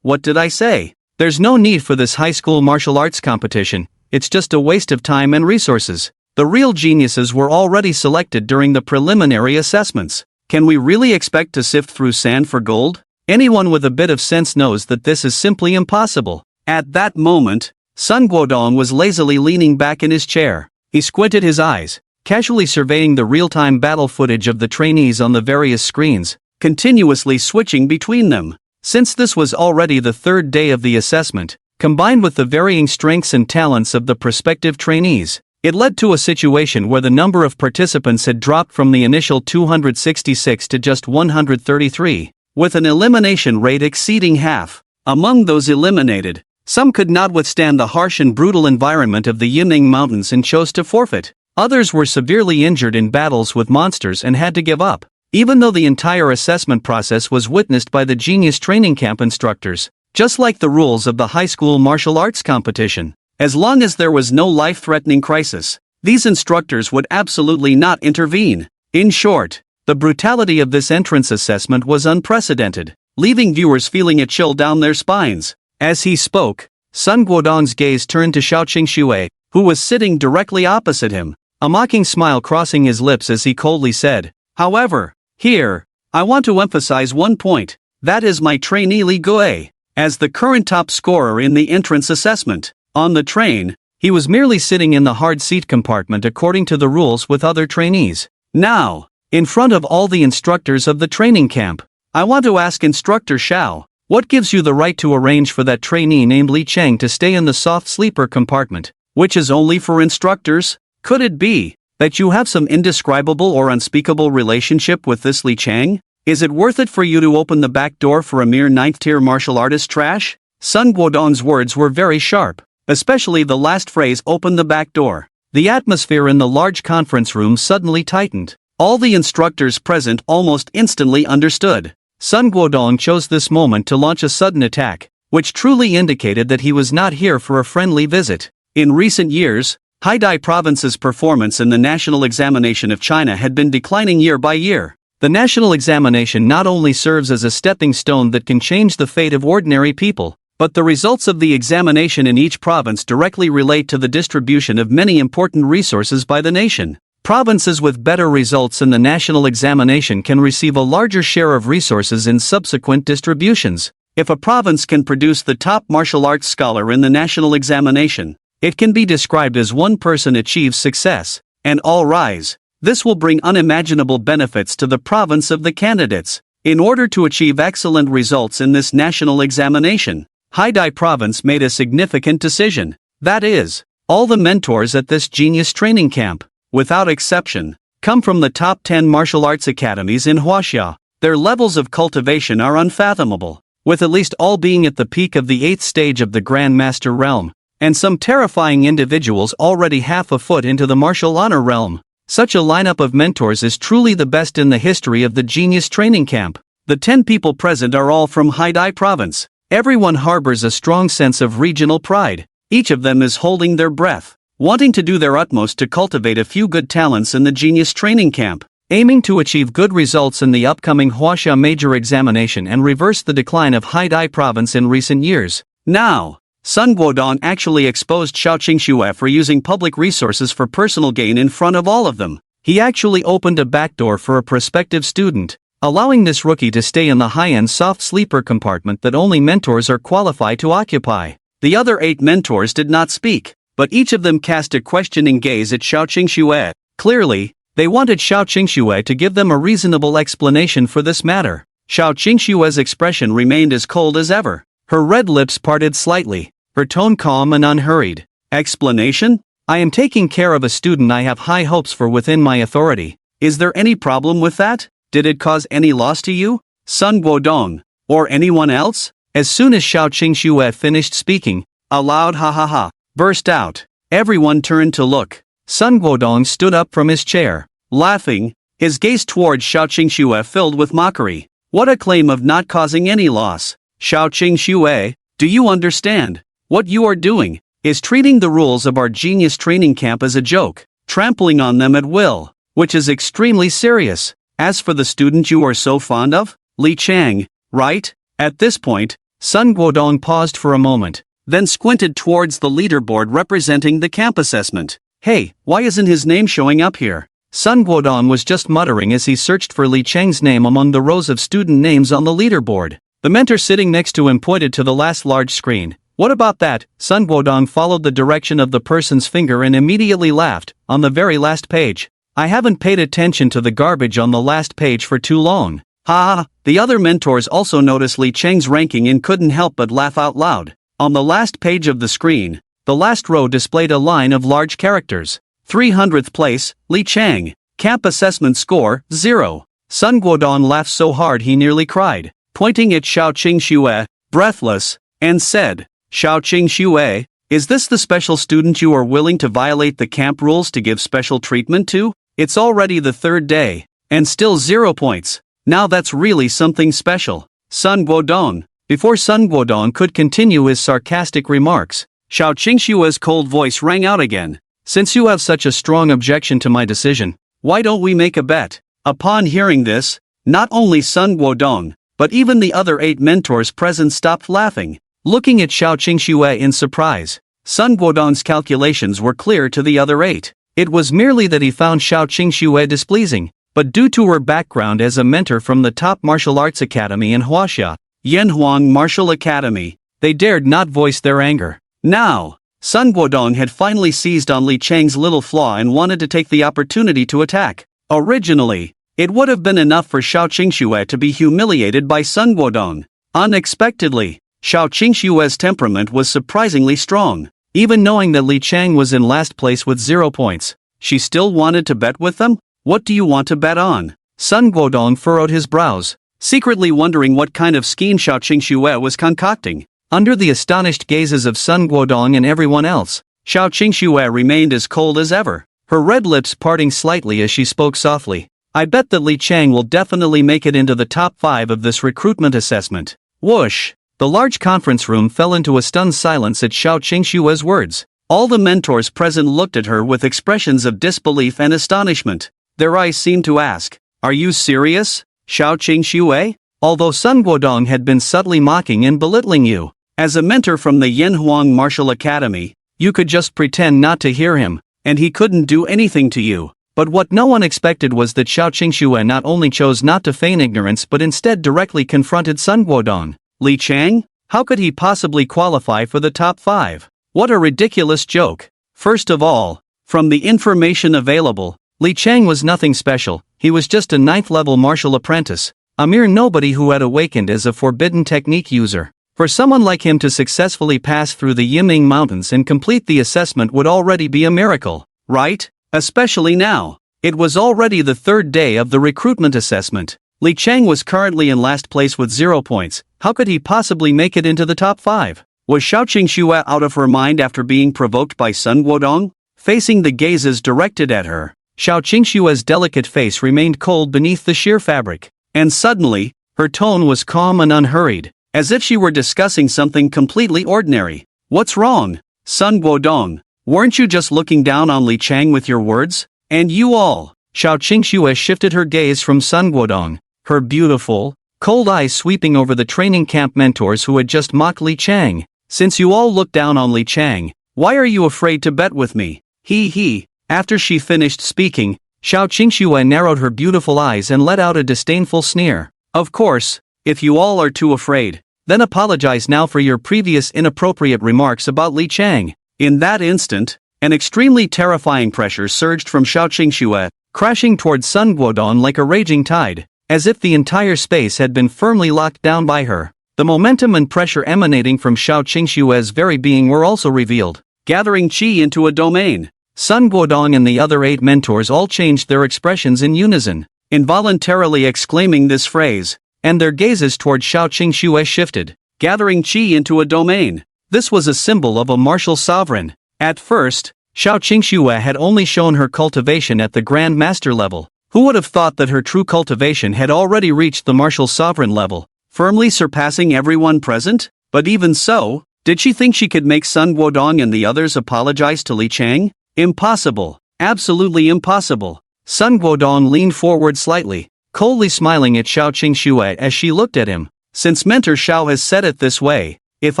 What did I say? There's no need for this high school martial arts competition. It's just a waste of time and resources. The real geniuses were already selected during the preliminary assessments. Can we really expect to sift through sand for gold? Anyone with a bit of sense knows that this is simply impossible. At that moment, Sun Guodong was lazily leaning back in his chair. He squinted his eyes, casually surveying the real-time battle footage of the trainees on the various screens, continuously switching between them. Since this was already the third day of the assessment, combined with the varying strengths and talents of the prospective trainees, it led to a situation where the number of participants had dropped from the initial 266 to just 133, with an elimination rate exceeding half. Among those eliminated, some could not withstand the harsh and brutal environment of the Yiming Mountains and chose to forfeit. Others were severely injured in battles with monsters and had to give up. Even though the entire assessment process was witnessed by the genius training camp instructors, just like the rules of the high school martial arts competition, as long as there was no life-threatening crisis, these instructors would absolutely not intervene. In short, the brutality of this entrance assessment was unprecedented, leaving viewers feeling a chill down their spines. As he spoke, Sun Guodong's gaze turned to Xiao Qingxue, who was sitting directly opposite him, a mocking smile crossing his lips as he coldly said, "However, here, I want to emphasize one point, that is my trainee Li Gui, as the current top scorer in the entrance assessment. On the train, he was merely sitting in the hard seat compartment according to the rules with other trainees. Now, in front of all the instructors of the training camp, I want to ask Instructor Xiao, what gives you the right to arrange for that trainee named Li Cheng to stay in the soft sleeper compartment, which is only for instructors? Could it be that you have some indescribable or unspeakable relationship with this Li Cheng? Is it worth it for you to open the back door for a mere 9th-tier martial artist trash?" Sun Guodong's words were very sharp, especially the last phrase, "open the back door." The atmosphere in the large conference room suddenly tightened. All the instructors present almost instantly understood. Sun Guodong chose this moment to launch a sudden attack, which truly indicated that he was not here for a friendly visit. In recent years, Haidai Province's performance in the national examination of China had been declining year by year. The national examination not only serves as a stepping stone that can change the fate of ordinary people, but the results of the examination in each province directly relate to the distribution of many important resources by the nation. Provinces with better results in the national examination can receive a larger share of resources in subsequent distributions. If a province can produce the top martial arts scholar in the national examination, it can be described as one person achieves success, and all rise. This will bring unimaginable benefits to the province of the candidates. In order to achieve excellent results in this national examination, Haidai Province made a significant decision. That is, all the mentors at this genius training camp, without exception, come from the top 10 martial arts academies in Huaxia. Their levels of cultivation are unfathomable, with at least all being at the peak of the 8th stage of the Grand Master realm, and some terrifying individuals already half a foot into the martial honor realm. Such a lineup of mentors is truly the best in the history of the genius training camp. The 10 people present are all from Haidai Province. Everyone harbors a strong sense of regional pride. Each of them is holding their breath, wanting to do their utmost to cultivate a few good talents in the genius training camp, aiming to achieve good results in the upcoming Huaxia major examination and reverse the decline of Haidai Province in recent years. Now, Sun Guodong actually exposed Xiao Qingxue for using public resources for personal gain in front of all of them. He actually opened a back door for a prospective student, allowing this rookie to stay in the high-end soft sleeper compartment that only mentors are qualified to occupy. The other 8 mentors did not speak, but each of them cast a questioning gaze at Xiao Qingxue. Clearly, they wanted Xiao Qingxue to give them a reasonable explanation for this matter. Xiao Qingxue's expression remained as cold as ever. Her red lips parted slightly, her tone calm and unhurried. "Explanation? I am taking care of a student I have high hopes for within my authority. Is there any problem with that? Did it cause any loss to you, Sun Guodong, or anyone else?" As soon as Xiao Qingxue finished speaking, a loud ha ha ha burst out. Everyone turned to look. Sun Guodong stood up from his chair, laughing, his gaze towards Xiao Qingxue filled with mockery. What a claim of not causing any loss. Xiao Qingxue, do you understand? What you are doing is treating the rules of our genius training camp as a joke, trampling on them at will, which is extremely serious. As for the student you are so fond of, Li Chang, right? At this point, Sun Guodong paused for a moment, then squinted towards the leaderboard representing the camp assessment. Hey, why isn't his name showing up here? Sun Guodong was just muttering as he searched for Li Chang's name among the rows of student names on the leaderboard. The mentor sitting next to him pointed to the last large screen. What about that? Sun Guodong followed the direction of the person's finger and immediately laughed. On the very last page. I haven't paid attention to the garbage on the last page for too long. Ha ha. The other mentors also noticed Li Chang's ranking and couldn't help but laugh out loud. On the last page of the screen, the last row displayed a line of large characters. 300th place, Li Chang. Camp assessment score, 0. Sun Guodong laughed so hard he nearly cried, pointing at Xiao Qingxue, breathless, and said, Xiao Qingxue, is this the special student you are willing to violate the camp rules to give special treatment to? It's already the third day, and still 0 points. Now that's really something special. Sun Guodong. Before Sun Guodong could continue his sarcastic remarks, Xiao Qingxue's cold voice rang out again. Since you have such a strong objection to my decision, why don't we make a bet? Upon hearing this, not only Sun Guodong, but even the other 8 mentors present stopped laughing, looking at Xiao Qingxue in surprise. Sun Guodong's calculations were clear to the other 8. It was merely that he found Xiao Qingxue displeasing, but due to her background as a mentor from the top martial arts academy in Huaxia, Yanhuang Martial Academy, they dared not voice their anger. Now, Sun Guodong had finally seized on Li Chang's little flaw and wanted to take the opportunity to attack. Originally, it would have been enough for Xiao Qingxue to be humiliated by Sun Guodong. Unexpectedly, Xiao Qingxue's temperament was surprisingly strong. Even knowing that Li Chang was in last place with 0 points, she still wanted to bet with them? What do you want to bet on? Sun Guodong furrowed his brows, secretly wondering what kind of scheme Xiao Qingxue was concocting. Under the astonished gazes of Sun Guodong and everyone else, Xiao Qingxue remained as cold as ever, her red lips parting slightly as she spoke softly. I bet that Li Chang will definitely make it into the top 5 of this recruitment assessment. Whoosh! The large conference room fell into a stunned silence at Xiao Qingxue's words. All the mentors present looked at her with expressions of disbelief and astonishment. Their eyes seemed to ask, Are you serious, Xiao Qingxue? Although Sun Guodong had been subtly mocking and belittling you, as a mentor from the Yanhuang Martial Academy, you could just pretend not to hear him, and he couldn't do anything to you. But what no one expected was that Xiao Qingxue not only chose not to feign ignorance but instead directly confronted Sun Guodong. Li Chang? How could he possibly qualify for the top 5? What a ridiculous joke. First of all, from the information available, Li Chang was nothing special. He was just a 9th level martial apprentice, a mere nobody who had awakened as a forbidden technique user. For someone like him to successfully pass through the Yiming Mountains and complete the assessment would already be a miracle, right? Especially now. It was already the 3rd day of the recruitment assessment. Li Chang was currently in last place with 0 points. How could he possibly make it into the top 5? Was Xiao Qingxue out of her mind after being provoked by Sun Guodong? Facing the gazes directed at her, Xiao Qingxue's delicate face remained cold beneath the sheer fabric. And suddenly, her tone was calm and unhurried, as if she were discussing something completely ordinary. What's wrong, Sun Guodong? Weren't you just looking down on Li Chang with your words? And you all? Xiao Qingxue shifted her gaze from Sun Guodong, her beautiful, cold eyes sweeping over the training camp mentors who had just mocked Li Chang. Since you all look down on Li Chang, why are you afraid to bet with me? He. After she finished speaking, Xiao Qingxue narrowed her beautiful eyes and let out a disdainful sneer. Of course, if you all are too afraid, then apologize now for your previous inappropriate remarks about Li Chang. In that instant, an extremely terrifying pressure surged from Xiao Qingxue, crashing towards Sun Guodong like a raging tide, as if the entire space had been firmly locked down by her. The momentum and pressure emanating from Xiao Qingxue's very being were also revealed, gathering qi into a domain. Sun Guodong and the other 8 mentors all changed their expressions in unison, involuntarily exclaiming this phrase, and their gazes toward Xiao Qingxue shifted, gathering qi into a domain. This was a symbol of a martial sovereign. At first, Xiao Qingxue had only shown her cultivation at the Grand Master level. Who would have thought that her true cultivation had already reached the martial sovereign level, firmly surpassing everyone present? But even so, did she think she could make Sun Guodong and the others apologize to Li Chang? Impossible. Absolutely impossible. Sun Guodong leaned forward slightly, coldly smiling at Xiao Qingxue as she looked at him. Since Mentor Xiao has said it this way, if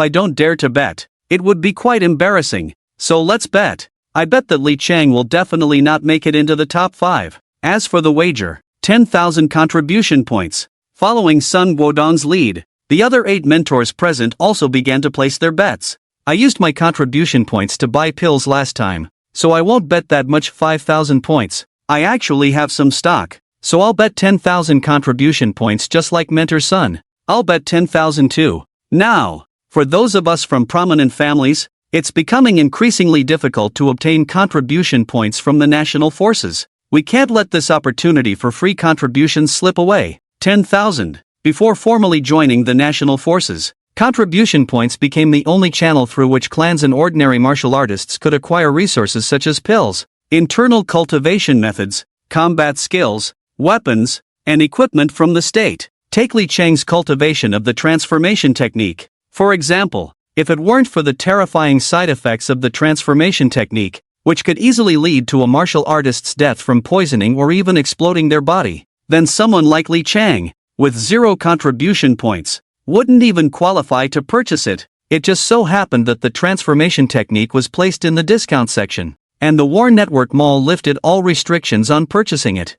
I don't dare to bet, it would be quite embarrassing. So let's bet. I bet that Li Chang will definitely not make it into the top 5. As for the wager, 10,000 contribution points. Following Sun Guodong's lead, the other 8 mentors present also began to place their bets. I used my contribution points to buy pills last time, so I won't bet that much 5,000 points. I actually have some stock, so I'll bet 10,000 contribution points just like Mentor Sun. I'll bet 10,000 too. Now, for those of us from prominent families, it's becoming increasingly difficult to obtain contribution points from the national forces. We can't let this opportunity for free contributions slip away. 10,000. Before formally joining the national forces, contribution points became the only channel through which clans and ordinary martial artists could acquire resources such as pills, internal cultivation methods, combat skills, weapons, and equipment from the state. Take Li Chang's cultivation of the transformation technique. For example, if it weren't for the terrifying side effects of the transformation technique, which could easily lead to a martial artist's death from poisoning or even exploding their body, then someone like Li Chang, with 0 contribution points, wouldn't even qualify to purchase it. It just so happened that the transformation technique was placed in the discount section, and the War Network Mall lifted all restrictions on purchasing it.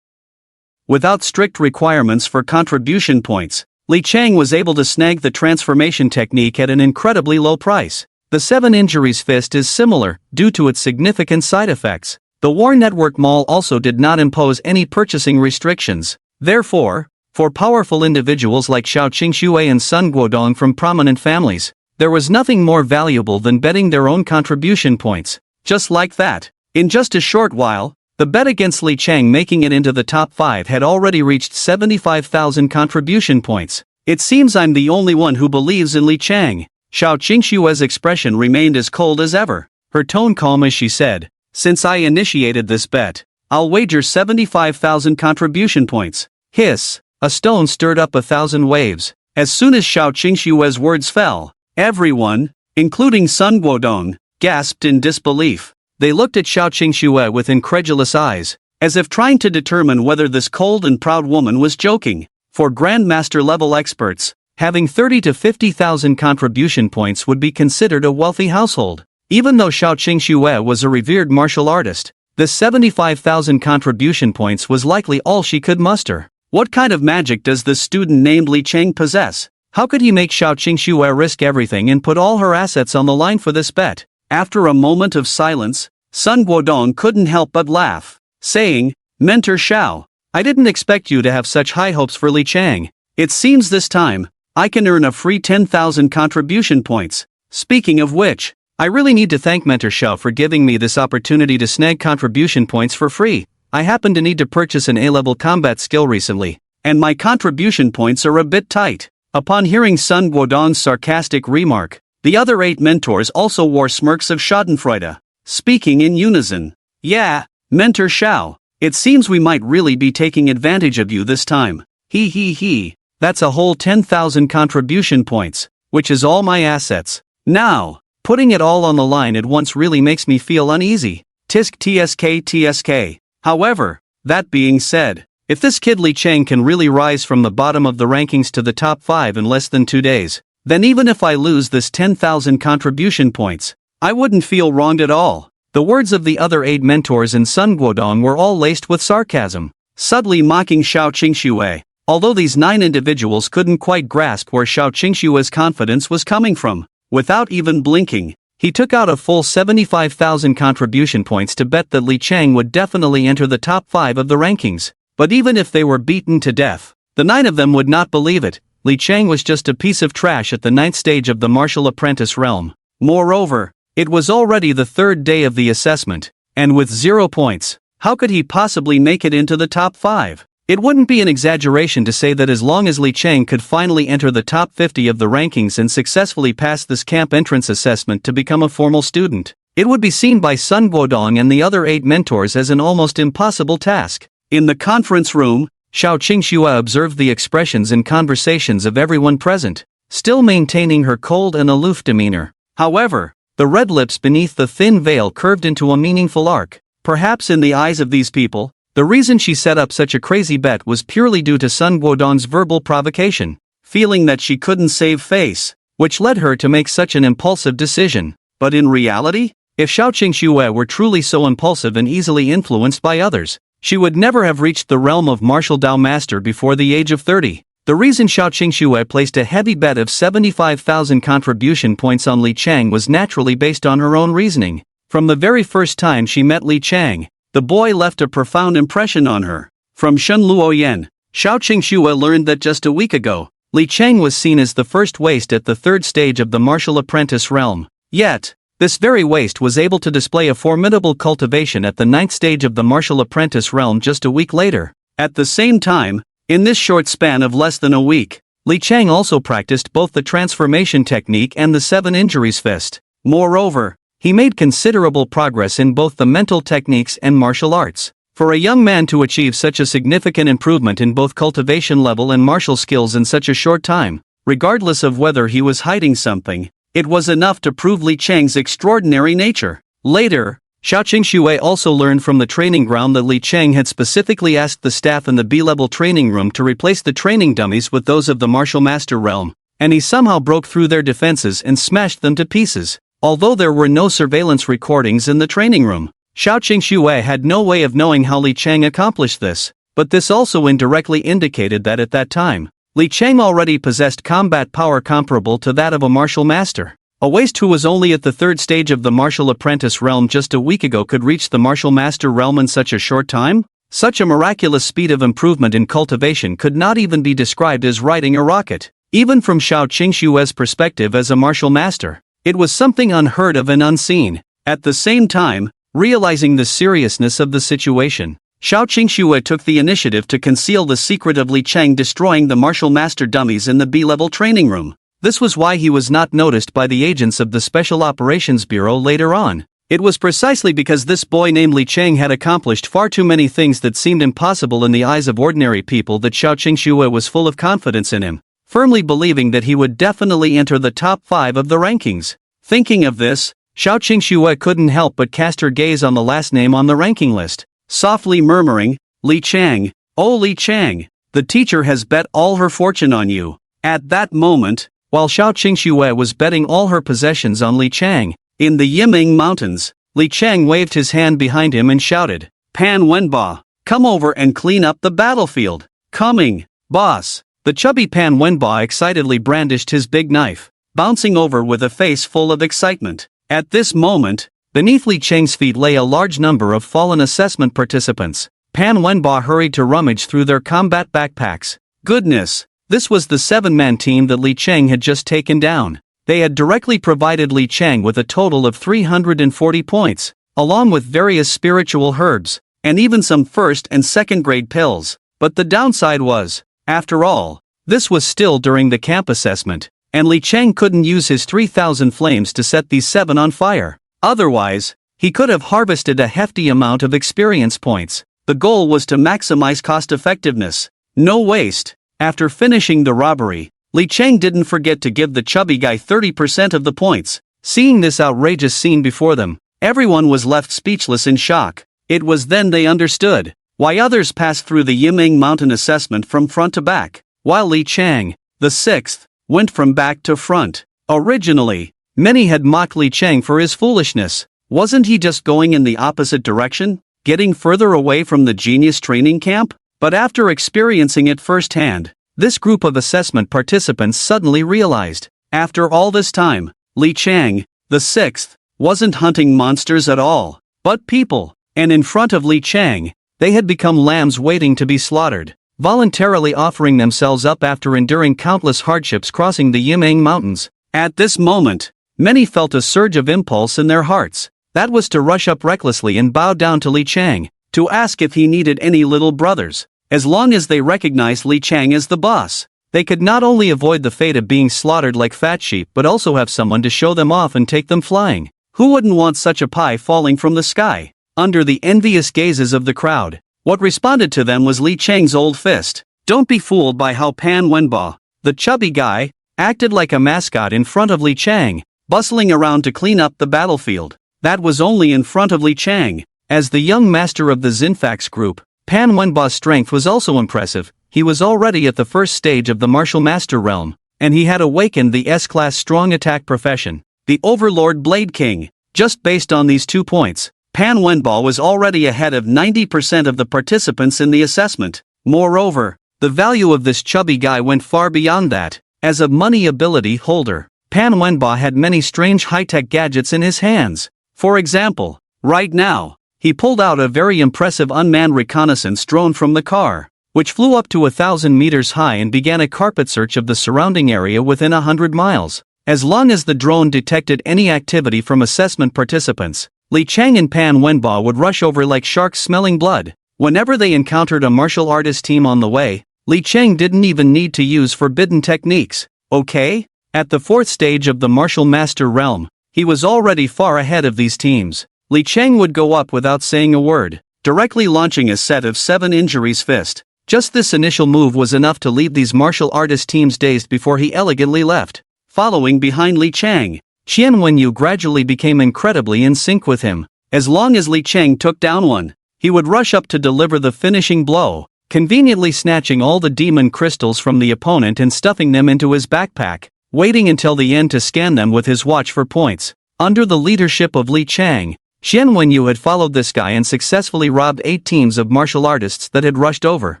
Without strict requirements for contribution points, Li Chang was able to snag the transformation technique at an incredibly low price. The 7 Injuries Fist is similar, due to its significant side effects. The War Network Mall also did not impose any purchasing restrictions. Therefore, for powerful individuals like Xiao Qingxue and Sun Guodong from prominent families, there was nothing more valuable than betting their own contribution points. Just like that, in just a short while, the bet against Li Chang making it into the top 5 had already reached 75,000 contribution points. It seems I'm the only one who believes in Li Chang. Xiao Qingxue's expression remained as cold as ever, her tone calm as she said, "Since I initiated this bet, I'll wager 75,000 contribution points." Hiss, a stone stirred up 1,000 waves. As soon as Xiao Qingxue's words fell, everyone, including Sun Guodong, gasped in disbelief. They looked at Xiao Qingxue with incredulous eyes, as if trying to determine whether this cold and proud woman was joking. For Grandmaster level experts, having 30 to 50,000 contribution points would be considered a wealthy household. Even though Xiao Qingxue was a revered martial artist, this 75,000 contribution points was likely all she could muster. What kind of magic does this student named Li Chang possess? How could he make Xiao Qingxue risk everything and put all her assets on the line for this bet? After a moment of silence, Sun Guodong couldn't help but laugh, saying, "Mentor Xiao, I didn't expect you to have such high hopes for Li Chang. It seems this time, I can earn a free 10,000 contribution points. Speaking of which, I really need to thank Mentor Xiao for giving me this opportunity to snag contribution points for free. I happen to need to purchase an A-level combat skill recently, and my contribution points are a bit tight." Upon hearing Sun Guodong's sarcastic remark, the other 8 mentors also wore smirks of schadenfreude, speaking in unison. "Yeah, Mentor Xiao, it seems we might really be taking advantage of you this time. He. That's a whole 10,000 contribution points, which is all my assets. Now, putting it all on the line at once really makes me feel uneasy. Tisk tsk. However, that being said, if this kid Li Chang can really rise from the bottom of the rankings to the top 5 in less than 2 days, then even if I lose this 10,000 contribution points, I wouldn't feel wronged at all." The words of the other 8 mentors and Sun Guodong were all laced with sarcasm, subtly mocking Xiao Qingxue. Although these 9 individuals couldn't quite grasp where Xiao Qingxue's confidence was coming from, without even blinking, he took out a full 75,000 contribution points to bet that Li Chang would definitely enter the top 5 of the rankings. But even if they were beaten to death, the 9 of them would not believe it. Li Chang was just a piece of trash at the 9th stage of the martial apprentice realm. Moreover, it was already the 3rd day of the assessment, and with 0 points, how could he possibly make it into the top 5? It wouldn't be an exaggeration to say that as long as Li Chang could finally enter the top 50 of the rankings and successfully pass this camp entrance assessment to become a formal student, It would be seen by Sun Guodong and the other 8 mentors as an almost impossible task. In the conference room, Xiao Qingxue observed the expressions and conversations of everyone present, still maintaining her cold and aloof demeanor. However, the red lips beneath the thin veil curved into a meaningful arc. Perhaps in the eyes of these people, the reason she set up such a crazy bet was purely due to Sun Guodong's verbal provocation, feeling that she couldn't save face, which led her to make such an impulsive decision. But in reality, if Xiao Qingxue were truly so impulsive and easily influenced by others, she would never have reached the realm of martial Dao master before the age of 30. The reason Xiao Qingxue placed a heavy bet of 75,000 contribution points on Li Chang was naturally based on her own reasoning. From the very first time she met Li Chang, the boy left a profound impression on her. From Shun Luoyan, Xiao Qingxue learned that just a week ago, Li Chang was seen as the first waste at the 3rd stage of the martial apprentice realm. Yet, this very waste was able to display a formidable cultivation at the 9th stage of the martial apprentice realm just a week later. At the same time, in this short span of less than a week, Li Chang also practiced both the transformation technique and the 7 injuries fist. Moreover, he made considerable progress in both the mental techniques and martial arts. For a young man to achieve such a significant improvement in both cultivation level and martial skills in such a short time, regardless of whether he was hiding something, it was enough to prove Li Chang's extraordinary nature. Later, Xiao Qingxue also learned from the training ground that Li Chang had specifically asked the staff in the B-level training room to replace the training dummies with those of the martial master realm, and he somehow broke through their defenses and smashed them to pieces. Although there were no surveillance recordings in the training room, Xiao Qingxue had no way of knowing how Li Chang accomplished this, but this also indirectly indicated that at that time, Li Chang already possessed combat power comparable to that of a martial master. A waste who was only at the 3rd stage of the martial apprentice realm just a week ago could reach the martial master realm in such a short time? Such a miraculous speed of improvement in cultivation could not even be described as riding a rocket. Even from Xiao Qingxue's perspective as a martial master, it was something unheard of and unseen. At the same time, realizing the seriousness of the situation, Xiao Qingxue took the initiative to conceal the secret of Li Chang destroying the martial master dummies in the B-level training room. This was why he was not noticed by the agents of the Special Operations Bureau later on. It was precisely because this boy named Li Chang had accomplished far too many things that seemed impossible in the eyes of ordinary people that Xiao Qingxue was full of confidence in him, firmly believing that he would definitely enter the top 5 of the rankings. Thinking of this, Xiao Qingxue couldn't help but cast her gaze on the last name on the ranking list, softly murmuring, "Li Chang, oh Li Chang, the teacher has bet all her fortune on you." At that moment, while Xiao Qingxue was betting all her possessions on Li Chang, in the Yiming Mountains, Li Chang waved his hand behind him and shouted, "Pan Wenba, come over and clean up the battlefield." "Coming, boss." The chubby Pan Wenba excitedly brandished his big knife, bouncing over with a face full of excitement. At this moment, beneath Li Chang's feet lay a large number of fallen assessment participants. Pan Wenba hurried to rummage through their combat backpacks. Goodness, this was the 7-man team that Li Chang had just taken down. They had directly provided Li Chang with a total of 340 points, along with various spiritual herbs, and even some 1st and 2nd grade pills. But the downside was, after all, this was still during the camp assessment, and Li Chang couldn't use his 3,000 flames to set these 7 on fire. Otherwise, he could have harvested a hefty amount of experience points. The goal was to maximize cost effectiveness, no waste. After finishing the robbery, Li Chang didn't forget to give the chubby guy 30% of the points. Seeing this outrageous scene before them, everyone was left speechless in shock. It was then they understood why others passed through the Yiming Mountain assessment from front to back, while Li Chang, the 6th, went from back to front. Originally, many had mocked Li Chang for his foolishness. Wasn't he just going in the opposite direction, getting further away from the genius training camp? But after experiencing it firsthand, this group of assessment participants suddenly realized, after all this time, Li Chang, the 6th, wasn't hunting monsters at all, but people, and in front of Li Chang, they had become lambs waiting to be slaughtered, voluntarily offering themselves up after enduring countless hardships crossing the Yiming Mountains. At this moment, many felt a surge of impulse in their hearts. That was to rush up recklessly and bow down to Li Chang, to ask if he needed any little brothers. As long as they recognized Li Chang as the boss, they could not only avoid the fate of being slaughtered like fat sheep but also have someone to show them off and take them flying. Who wouldn't want such a pie falling from the sky? Under the envious gazes of the crowd, what responded to them was Li Cheng's old fist. Don't be fooled by how Pan Wenba, the chubby guy, acted like a mascot in front of Li Cheng, bustling around to clean up the battlefield. That was only in front of Li Cheng. As the young master of the Zinfax group, Pan Wenba's strength was also impressive. He was already at the first stage of the martial master realm, and he had awakened the S-class strong attack profession, the Overlord Blade King. Just based on these 2 points, Pan Wenba was already ahead of 90% of the participants in the assessment. Moreover, the value of this chubby guy went far beyond that. As a money ability holder, Pan Wenba had many strange high-tech gadgets in his hands. For example, right now, he pulled out a very impressive unmanned reconnaissance drone from the car, which flew up to 1,000 meters high and began a carpet search of the surrounding area within 100 miles. As long as the drone detected any activity from assessment participants, Li Cheng and Pan Wenba would rush over like sharks smelling blood. Whenever they encountered a martial artist team on the way, Li Cheng didn't even need to use forbidden techniques. Okay? At the 4th stage of the martial master realm, he was already far ahead of these teams. Li Cheng would go up without saying a word, directly launching a set of 7 injuries fist. Just this initial move was enough to leave these martial artist teams dazed before he elegantly left. Following behind Li Cheng, Qian Wenyu gradually became incredibly in sync with him. As long as Li Cheng took down one, he would rush up to deliver the finishing blow, conveniently snatching all the demon crystals from the opponent and stuffing them into his backpack, waiting until the end to scan them with his watch for points. Under the leadership of Li Cheng, Qian Wenyu had followed this guy and successfully robbed 8 teams of martial artists that had rushed over.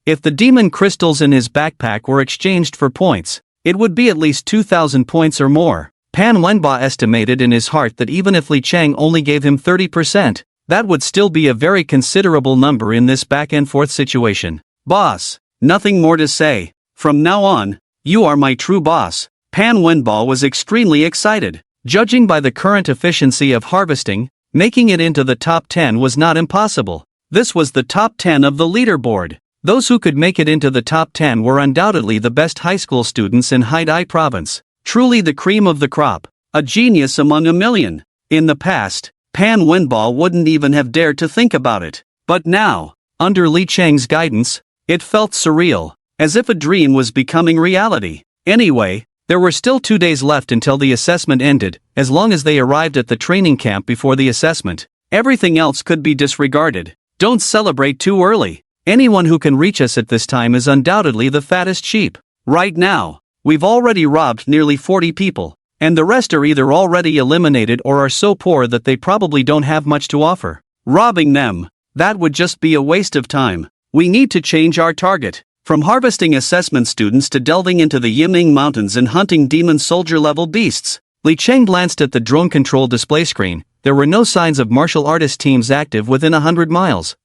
If the demon crystals in his backpack were exchanged for points, it would be at least 2,000 points or more. Pan Wenba estimated in his heart that even if Li Cheng only gave him 30%, that would still be a very considerable number in this back-and-forth situation. Boss, nothing more to say. From now on, you are my true boss. Pan Wenba was extremely excited. Judging by the current efficiency of harvesting, making it into the top 10 was not impossible. This was the top 10 of the leaderboard. Those who could make it into the top 10 were undoubtedly the best high school students in Haidai province. Truly the cream of the crop, a genius among a million. In the past, Pan Wenba wouldn't even have dared to think about it. But now, under Li Cheng's guidance, it felt surreal, as if a dream was becoming reality. Anyway, there were still 2 days left until the assessment ended. As long as they arrived at the training camp before the assessment, everything else could be disregarded. Don't celebrate too early. Anyone who can reach us at this time is undoubtedly the fattest sheep. Right now, we've already robbed nearly 40 people, and the rest are either already eliminated or are so poor that they probably don't have much to offer. Robbing them, that would just be a waste of time. We need to change our target. From harvesting assessment students to delving into the Yiming Mountains and hunting demon soldier-level beasts. Li Cheng glanced at the drone control display screen. There were no signs of martial artist teams active within 100 miles.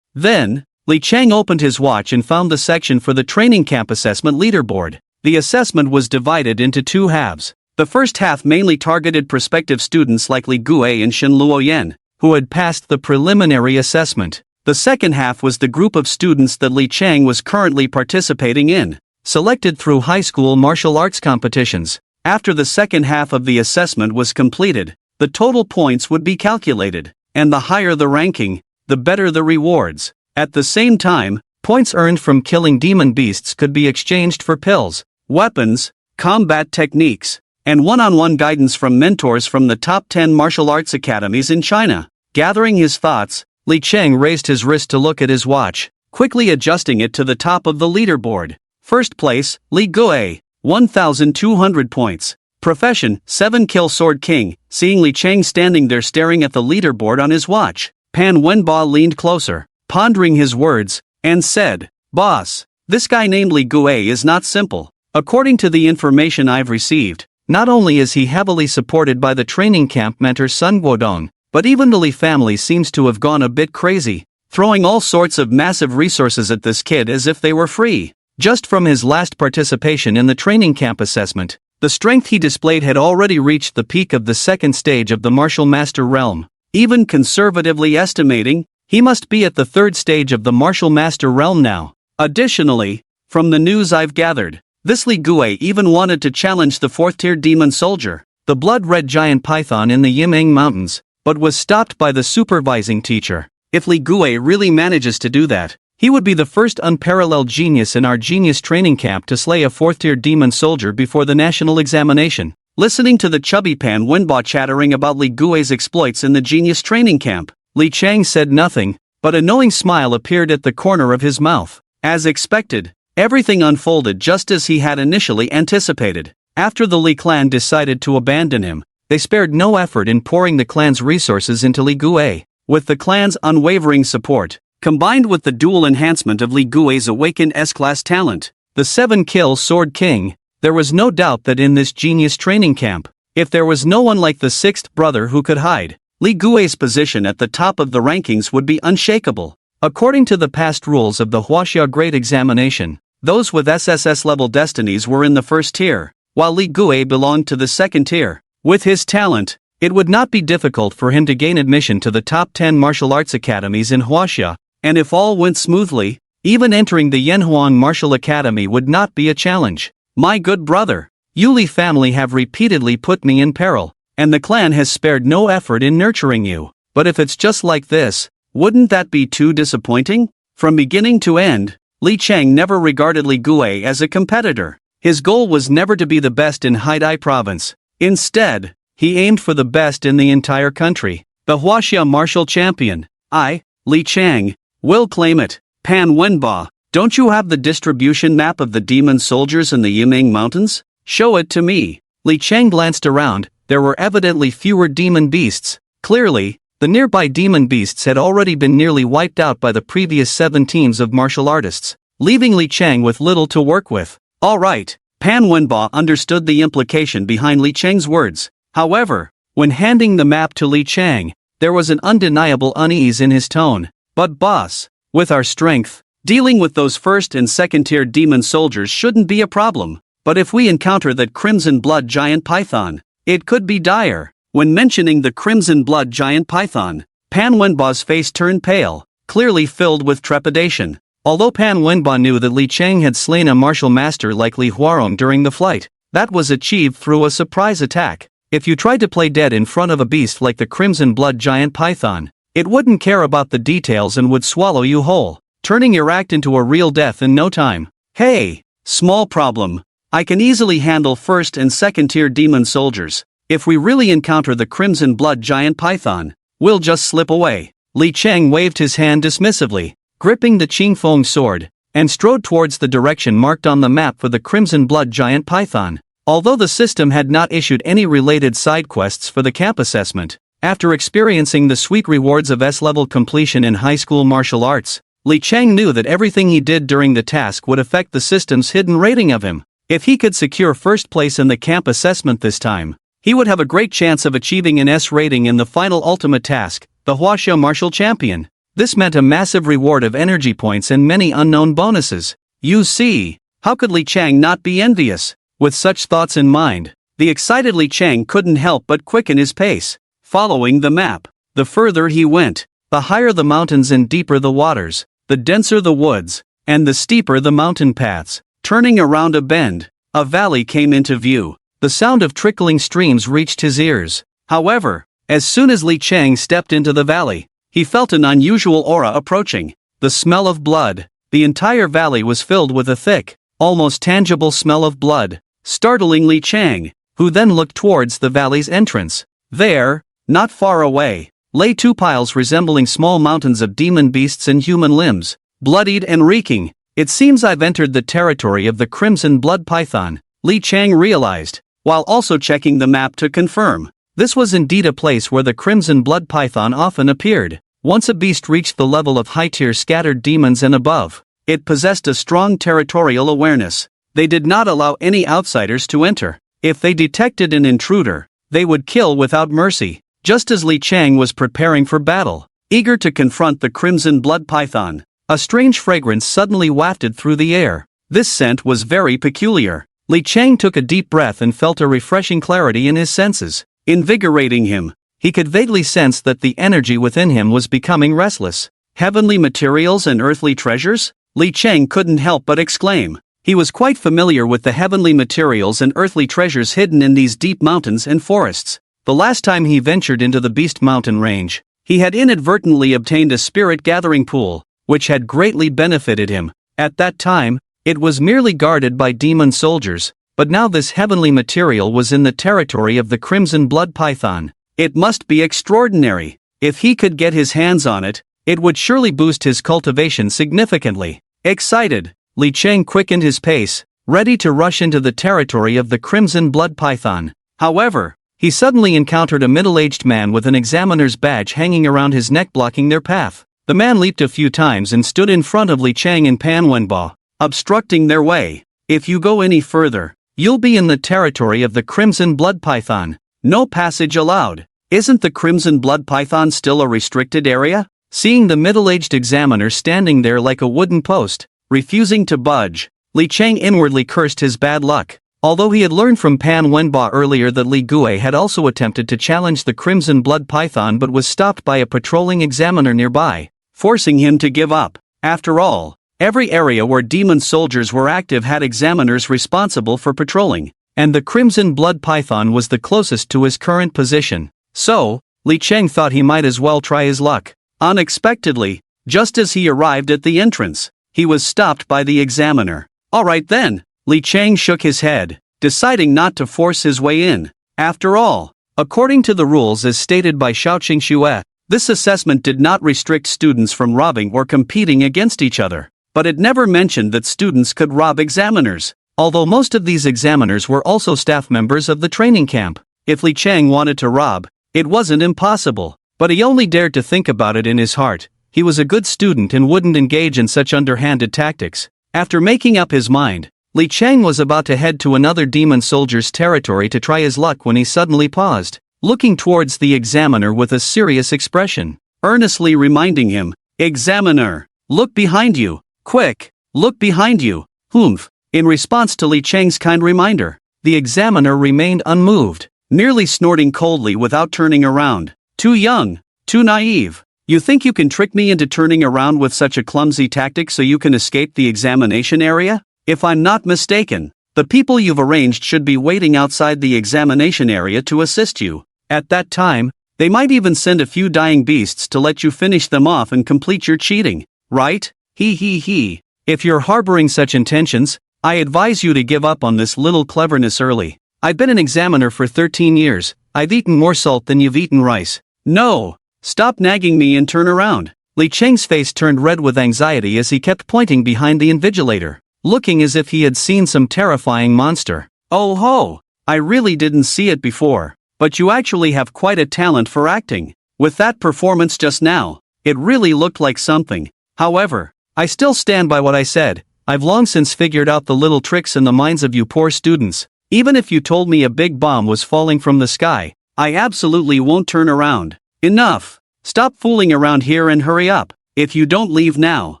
Then, Li Cheng opened his watch and found the section for the training camp assessment leaderboard. The assessment was divided into 2 halves. The first half mainly targeted prospective students like Li Gue and Shen Luoyen, who had passed the preliminary assessment. The second half was the group of students that Li Cheng was currently participating in, selected through high school martial arts competitions. After the second half of the assessment was completed, the total points would be calculated, and the higher the ranking, the better the rewards. At the same time, points earned from killing demon beasts could be exchanged for pills, weapons, combat techniques, and one-on-one guidance from mentors from the top 10 martial arts academies in China. Gathering his thoughts, Li Cheng raised his wrist to look at his watch, quickly adjusting it to the top of the leaderboard. First place, Li Gue, 1,200 points. Profession, 7-kill sword king. Seeing Li Cheng standing there staring at the leaderboard on his watch, Pan Wenba leaned closer, pondering his words, and said, "Boss, this guy named Li Gue is not simple. According to the information I've received, not only is he heavily supported by the training camp mentor Sun Guodong, but even the Li family seems to have gone a bit crazy, throwing all sorts of massive resources at this kid as if they were free. Just from his last participation in the training camp assessment, the strength he displayed had already reached the peak of the second stage of the martial master realm. Even conservatively estimating, he must be at the third stage of the martial master realm now. Additionally, from the news I've gathered, this Li Gue even wanted to challenge the 4th-tier demon soldier. the blood-red giant python in the Yimeng Mountains, but was stopped by the supervising teacher. If Li Gui really manages to do that, he would be the first unparalleled genius in our genius training camp to slay a 4th-tier demon soldier before the national examination. Listening to the chubby Pan Wenba chattering about Li Gui's exploits in the genius training camp, Li Chang said nothing, but a knowing smile appeared at the corner of his mouth. As expected, everything unfolded just as he had initially anticipated. After the Li clan decided to abandon him, they spared no effort in pouring the clan's resources into Li Gui. With the clan's unwavering support, combined with the dual enhancement of Li Gui's awakened S-class talent, the 7-kill Sword King, there was no doubt that in this genius training camp, if there was no one like the 6th brother who could hide, Li Gui's position at the top of the rankings would be unshakable. According to the past rules of the Huaxia Grade Examination, those with Ssslevel destinies were in the 1st tier, while Li Gui belonged to the 2nd tier. With his talent, it would not be difficult for him to gain admission to the top 10 martial arts academies in Huaxia, and if all went smoothly, even entering the Yanhuang Martial Academy would not be a challenge. My good brother, Yuli family have repeatedly put me in peril, and the clan has spared no effort in nurturing you. But if it's just like this, wouldn't that be too disappointing? From beginning to end, Li Chang never regarded Li Gui as a competitor. His goal was never to be the best in Haidai province. Instead, he aimed for the best in the entire country. The Huaxia martial champion, I, Li Chang, will claim it. Pan Wenba, don't you have the distribution map of the demon soldiers in the Yimeng Mountains? Show it to me. Li Chang glanced around. There were evidently fewer demon beasts. Clearly, the nearby demon beasts had already been nearly wiped out by the previous 7 teams of martial artists, leaving Li Chang with little to work with. Alright, Pan Wenba understood the implication behind Li Chang's words. However, when handing the map to Li Chang, there was an undeniable unease in his tone. But boss, with our strength, dealing with those 1st and 2nd tier demon soldiers shouldn't be a problem. But if we encounter that crimson blood giant python, it could be dire. When mentioning the crimson blood giant python, Pan Wenba's face turned pale, clearly filled with trepidation. Although Pan Wenba knew that Li Chang had slain a martial master like Li Huarong during the flight, that was achieved through a surprise attack. If you tried to play dead in front of a beast like the crimson blood giant python, it wouldn't care about the details and would swallow you whole, turning your act into a real death in no time. Hey, small problem. I can easily handle 1st and 2nd tier demon soldiers. If we really encounter the crimson blood giant python, we'll just slip away. Li Chang waved his hand dismissively, gripping the Qingfeng sword, and strode towards the direction marked on the map for the crimson blood giant python. Although the system had not issued any related side quests for the camp assessment, after experiencing the sweet rewards of S-level completion in high school martial arts, Li Chang knew that everything he did during the task would affect the system's hidden rating of him. If he could secure 1st place in the camp assessment this time, he would have a great chance of achieving an S rating in the final ultimate task, the Huaxia Martial Champion. This meant a massive reward of energy points and many unknown bonuses. You see, how could Li Chang not be envious? With such thoughts in mind, the excited Li Chang couldn't help but quicken his pace. Following the map, the further he went, the higher the mountains and deeper the waters, the denser the woods, and the steeper the mountain paths. Turning around a bend, a valley came into view. The sound of trickling streams reached his ears. However, as soon as Li Chang stepped into the valley, he felt an unusual aura approaching. The smell of blood. The entire valley was filled with a thick, almost tangible smell of blood, startling Li Chang, who then looked towards the valley's entrance. There, not far away, lay 2 piles resembling small mountains of demon beasts and human limbs, bloodied and reeking. It seems I've entered the territory of the crimson blood python, Li Chang realized, while also checking the map to confirm. This was indeed a place where the crimson blood python often appeared. Once a beast reached the level of high-tier scattered demons and above, it possessed a strong territorial awareness. They did not allow any outsiders to enter. If they detected an intruder, they would kill without mercy. Just as Li Chang was preparing for battle, eager to confront the crimson blood python, a strange fragrance suddenly wafted through the air. This scent was very peculiar. Li Chang took a deep breath and felt a refreshing clarity in his senses, invigorating him. He could vaguely sense that the energy within him was becoming restless. Heavenly materials and earthly treasures? Li Chang couldn't help but exclaim. He was quite familiar with the heavenly materials and earthly treasures hidden in these deep mountains and forests. The last time he ventured into the Beast Mountain range, he had inadvertently obtained a spirit gathering pool, which had greatly benefited him. At that time, it was merely guarded by demon soldiers, but now this heavenly material was in the territory of the Crimson Blood Python. It must be extraordinary. If he could get his hands on it, it would surely boost his cultivation significantly. Excited, Li Cheng quickened his pace, ready to rush into the territory of the Crimson Blood Python. However, he suddenly encountered a middle-aged man with an examiner's badge hanging around his neck blocking their path. The man leaped a few times and stood in front of Li Cheng and Pan Wenbo, obstructing their way. If you go any further, you'll be in the territory of the Crimson Blood Python. No passage allowed. Isn't the Crimson Blood Python still a restricted area? Seeing the middle-aged examiner standing there like a wooden post, refusing to budge, Li Cheng inwardly cursed his bad luck. Although he had learned from Pan Wenbo earlier that Li Gue had also attempted to challenge the Crimson Blood Python but was stopped by a patrolling examiner nearby, forcing him to give up. After all, every area where demon soldiers were active had examiners responsible for patrolling, and the Crimson Blood Python was the closest to his current position. So, Li Cheng thought he might as well try his luck. Unexpectedly, just as he arrived at the entrance, he was stopped by the examiner. Alright then, Li Cheng shook his head, deciding not to force his way in. After all, according to the rules as stated by Shaoqing Xue, this assessment did not restrict students from robbing or competing against each other, but it never mentioned that students could rob examiners, although most of these examiners were also staff members of the training camp. If Li Cheng wanted to rob, it wasn't impossible, but he only dared to think about it in his heart. He was a good student and wouldn't engage in such underhanded tactics. After making up his mind, Li Cheng was about to head to another demon soldier's territory to try his luck when he suddenly paused, looking towards the examiner with a serious expression, earnestly reminding him, "Examiner, look behind you, quick, look behind you." Humph. In response to Li Cheng's kind reminder, the examiner remained unmoved, merely snorting coldly without turning around. Too young, too naive. You think you can trick me into turning around with such a clumsy tactic so you can escape the examination area? If I'm not mistaken, the people you've arranged should be waiting outside the examination area to assist you. At that time, they might even send a few dying beasts to let you finish them off and complete your cheating, right? He. If you're harboring such intentions, I advise you to give up on this little cleverness early. I've been an examiner for 13 years, I've eaten more salt than you've eaten rice. No! Stop nagging me and turn around. Li Cheng's face turned red with anxiety as he kept pointing behind the invigilator, looking as if he had seen some terrifying monster. Oh ho! I really didn't see it before, but you actually have quite a talent for acting. With that performance just now, it really looked like something. However, I still stand by what I said. I've long since figured out the little tricks in the minds of you poor students. Even if you told me a big bomb was falling from the sky, I absolutely won't turn around. Enough! Stop fooling around here and hurry up. If you don't leave now,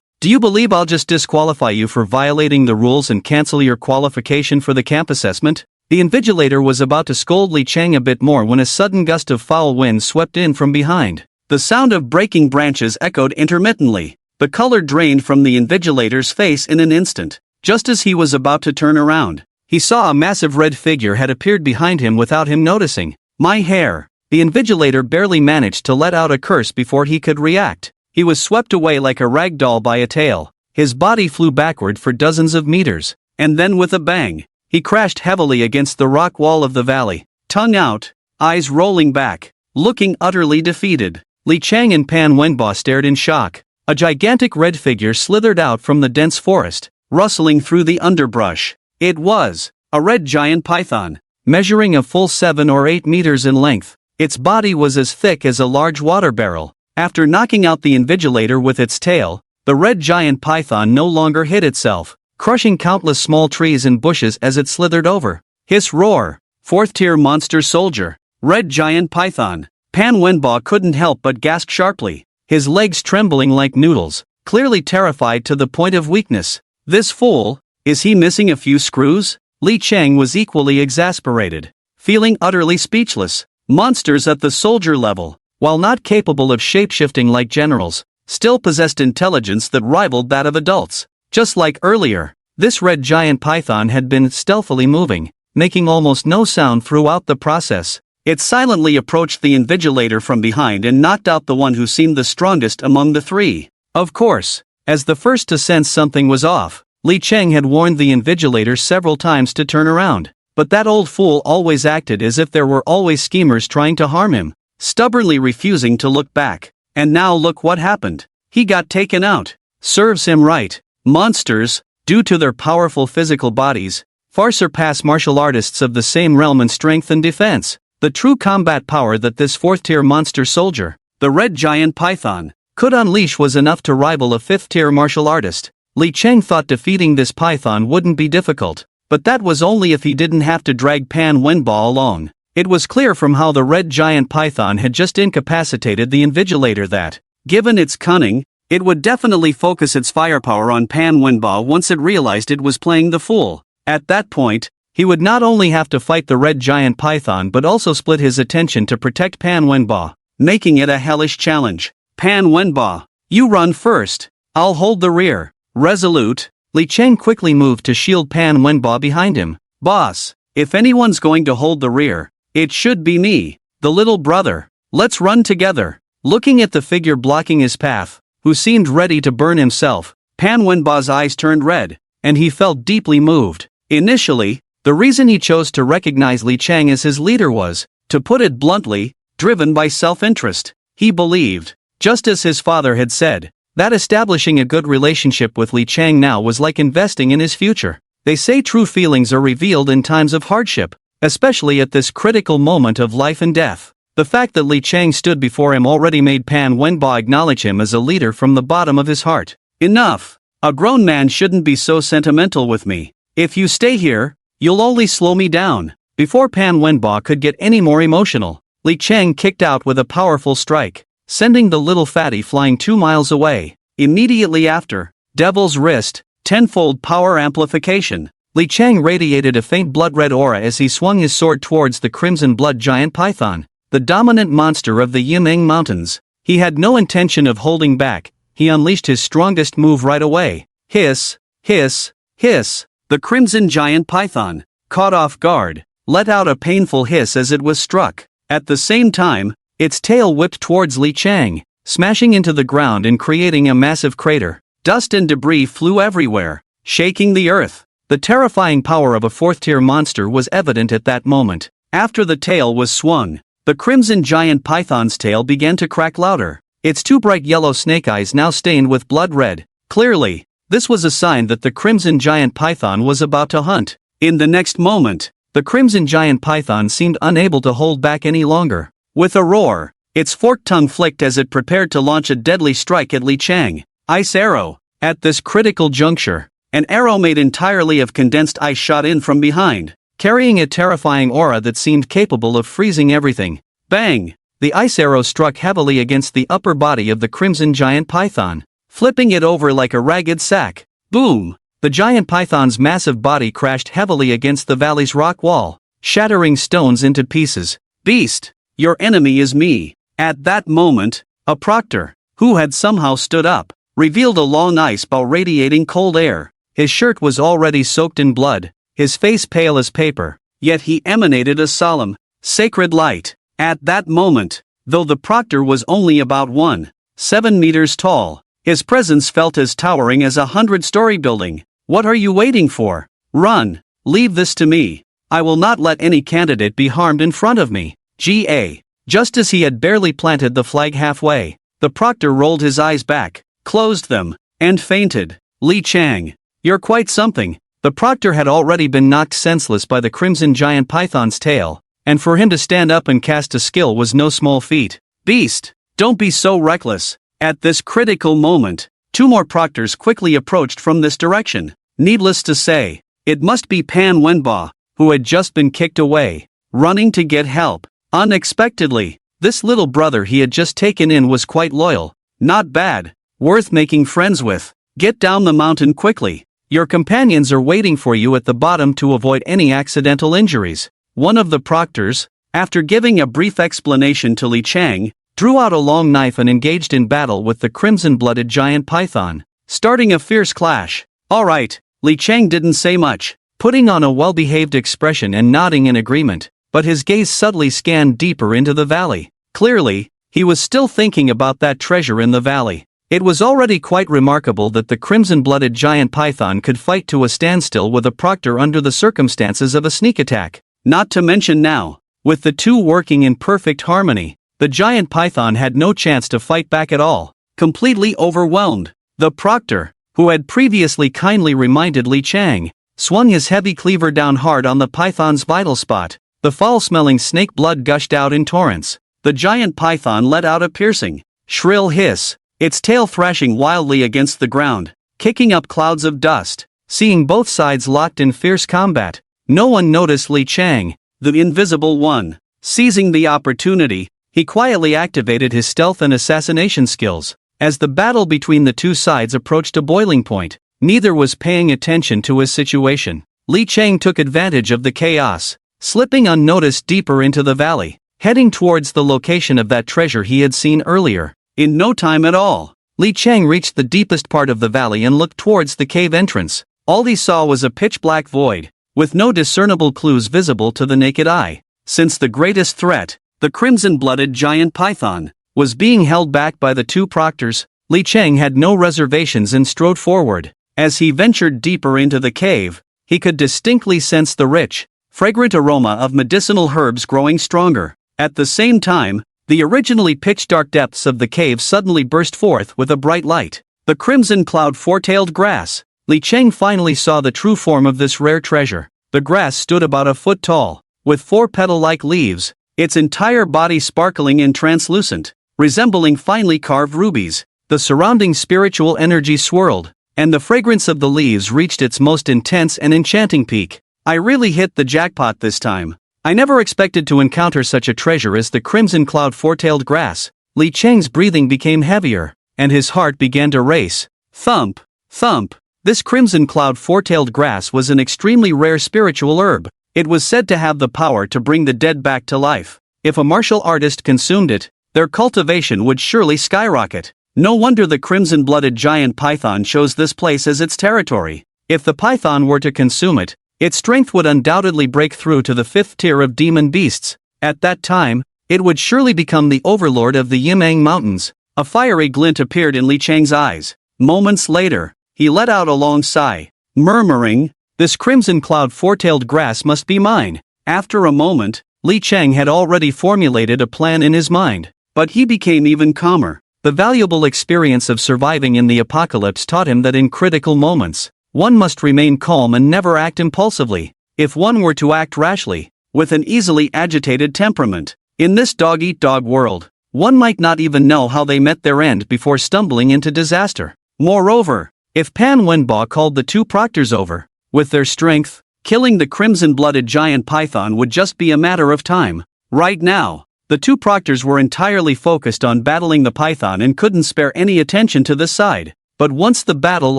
do you believe I'll just disqualify you for violating the rules and cancel your qualification for the camp assessment? The invigilator was about to scold Li Cheng a bit more when a sudden gust of foul wind swept in from behind. The sound of breaking branches echoed intermittently. The color drained from the invigilator's face in an instant. Just as he was about to turn around, he saw a massive red figure had appeared behind him without him noticing. My hair! The invigilator barely managed to let out a curse before he could react. He was swept away like a rag doll by a tail. His body flew backward for dozens of meters, and then with a bang, he crashed heavily against the rock wall of the valley, tongue out, eyes rolling back, looking utterly defeated. Li Cheng and Pan Wenbo stared in shock. A gigantic red figure slithered out from the dense forest, rustling through the underbrush. It was a red giant python, measuring a full 7 or 8 meters in length. Its body was as thick as a large water barrel. After knocking out the invigilator with its tail, the red giant python no longer hid itself, crushing countless small trees and bushes as it slithered over. Hiss roar! 4th-tier monster soldier, red giant python. Pan Wenbo couldn't help but gasp sharply, his legs trembling like noodles, clearly terrified to the point of weakness. This fool, is he missing a few screws? Li Cheng was equally exasperated, feeling utterly speechless. Monsters at the soldier level, while not capable of shapeshifting like generals, still possessed intelligence that rivaled that of adults. Just like earlier, This red giant python had been stealthily moving, making almost no sound throughout the process. It silently approached the invigilator from behind and knocked out the one who seemed the strongest among the three. Of course, as the first to sense something was off, Li Cheng had warned the invigilator several times to turn around. But that old fool always acted as if there were always schemers trying to harm him, stubbornly refusing to look back. And now look what happened. He got taken out. Serves him right. Monsters, due to their powerful physical bodies, far surpass martial artists of the same realm in strength and defense. The true combat power that this fourth-tier monster soldier, the red giant python, could unleash was enough to rival a fifth-tier martial artist. Li Cheng thought defeating this python wouldn't be difficult, but that was only if he didn't have to drag Pan Wenba along. It was clear from how the red giant python had just incapacitated the invigilator that, given its cunning, it would definitely focus its firepower on Pan Wenba once it realized it was playing the fool. At that point, he would not only have to fight the red giant python but also split his attention to protect Pan Wenba, making it a hellish challenge. Pan Wenba, you run first. I'll hold the rear. Resolute, Li Cheng quickly moved to shield Pan Wenba behind him. Boss, if anyone's going to hold the rear, it should be me, the little brother. Let's run together. Looking at the figure blocking his path, who seemed ready to burn himself, Pan Wenba's eyes turned red, and he felt deeply moved. Initially, the reason he chose to recognize Li Cheng as his leader was, to put it bluntly, driven by self-interest. He believed, just as his father had said, that establishing a good relationship with Li Cheng now was like investing in his future. They say true feelings are revealed in times of hardship, especially at this critical moment of life and death. The fact that Li Cheng stood before him already made Pan Wenba acknowledge him as a leader from the bottom of his heart. Enough! A grown man shouldn't be so sentimental with me. If you stay here, you'll only slow me down. Before Pan Wenba could get any more emotional, Li Cheng kicked out with a powerful strike, sending the little fatty flying 2 miles away. Immediately after, Devil's Wrist, tenfold power amplification. Li Cheng radiated a faint blood-red aura as he swung his sword towards the crimson blood giant python, the dominant monster of the Yimeng Mountains. He had no intention of holding back. He unleashed his strongest move right away. Hiss, hiss, hiss. The crimson giant python, caught off guard, let out a painful hiss as it was struck. At the same time, its tail whipped towards Li Cheng, smashing into the ground and creating a massive crater. Dust and debris flew everywhere, shaking the earth. The terrifying power of a fourth-tier monster was evident at that moment. After the tail was swung, the crimson giant python's tail began to crack louder. Its 2 bright yellow snake eyes now stained with blood red. Clearly, this was a sign that the crimson giant python was about to hunt. In the next moment, the crimson giant python seemed unable to hold back any longer. With a roar, its forked tongue flicked as it prepared to launch a deadly strike at Li Cheng. Ice arrow. At this critical juncture, an arrow made entirely of condensed ice shot in from behind, carrying a terrifying aura that seemed capable of freezing everything. Bang! The ice arrow struck heavily against the upper body of the crimson giant python, flipping it over like a ragged sack. Boom! The giant python's massive body crashed heavily against the valley's rock wall, shattering stones into pieces. Beast! Your enemy is me. At that moment, a proctor, who had somehow stood up, revealed a long ice bow radiating cold air. His shirt was already soaked in blood, his face pale as paper, yet he emanated a solemn, sacred light. At that moment, though the proctor was only about 1.7 meters tall, his presence felt as towering as a 100-story building. What are you waiting for? Run! Leave this to me. I will not let any candidate be harmed in front of me. G.A. Just as he had barely planted the flag halfway, the proctor rolled his eyes back, closed them, and fainted. Li Cheng, you're quite something. The proctor had already been knocked senseless by the crimson giant python's tail, and for him to stand up and cast a skill was no small feat. Beast, don't be so reckless. At this critical moment, 2 more proctors quickly approached from this direction. Needless to say, it must be Pan Wenba, who had just been kicked away, running to get help. Unexpectedly, this little brother he had just taken in was quite loyal. Not bad. Worth making friends with. Get down the mountain quickly. Your companions are waiting for you at the bottom to avoid any accidental injuries. One of the proctors, after giving a brief explanation to Li Cheng, drew out a long knife and engaged in battle with the crimson-blooded giant python, starting a fierce clash. Alright, Li Chang didn't say much, putting on a well-behaved expression and nodding in agreement, but his gaze subtly scanned deeper into the valley. Clearly, he was still thinking about that treasure in the valley. It was already quite remarkable that the crimson-blooded giant python could fight to a standstill with a proctor under the circumstances of a sneak attack. Not to mention now, with the two working in perfect harmony, the giant python had no chance to fight back at all, completely overwhelmed. The proctor, who had previously kindly reminded Li Chang, swung his heavy cleaver down hard on the python's vital spot. The foul-smelling snake blood gushed out in torrents. The giant python let out a piercing, shrill hiss, its tail thrashing wildly against the ground, kicking up clouds of dust. Seeing both sides locked in fierce combat, no one noticed Li Chang, the invisible one. Seizing the opportunity, he quietly activated his stealth and assassination skills. As the battle between the two sides approached a boiling point, neither was paying attention to his situation. Li Chang took advantage of the chaos, slipping unnoticed deeper into the valley, heading towards the location of that treasure he had seen earlier. In no time at all, Li Chang reached the deepest part of the valley and looked towards the cave entrance. All he saw was a pitch-black void, with no discernible clues visible to the naked eye. Since the greatest threat, the crimson-blooded giant python, was being held back by the two proctors, Li Chang had no reservations and strode forward. As he ventured deeper into the cave, he could distinctly sense the rich, fragrant aroma of medicinal herbs growing stronger. At the same time, the originally pitch-dark depths of the cave suddenly burst forth with a bright light. The crimson cloud four-tailed grass. Li Chang finally saw the true form of this rare treasure. The grass stood about a foot tall, with four petal-like leaves, its entire body sparkling and translucent, resembling finely carved rubies. The surrounding spiritual energy swirled, and the fragrance of the leaves reached its most intense and enchanting peak. I really hit the jackpot this time. I never expected to encounter such a treasure as the crimson cloud four-tailed grass. Li Chang's breathing became heavier, and his heart began to race. Thump, thump. This crimson cloud four-tailed grass was an extremely rare spiritual herb. It was said to have the power to bring the dead back to life. If a martial artist consumed it, their cultivation would surely skyrocket. No wonder the crimson-blooded giant python chose this place as its territory. If the python were to consume it, its strength would undoubtedly break through to the fifth tier of demon beasts. At that time, it would surely become the overlord of the Yimang Mountains. A fiery glint appeared in Li Chang's eyes. Moments later, he let out a long sigh, murmuring, "This crimson cloud four-tailed grass must be mine." After a moment, Li Chang had already formulated a plan in his mind, but he became even calmer. The valuable experience of surviving in the apocalypse taught him that in critical moments, one must remain calm and never act impulsively. If one were to act rashly, with an easily agitated temperament, in this dog-eat-dog world, one might not even know how they met their end before stumbling into disaster. Moreover, if Pan Wenbo called the two proctors over, with their strength, killing the crimson-blooded giant python would just be a matter of time. Right now, the two proctors were entirely focused on battling the python and couldn't spare any attention to this side. But once the battle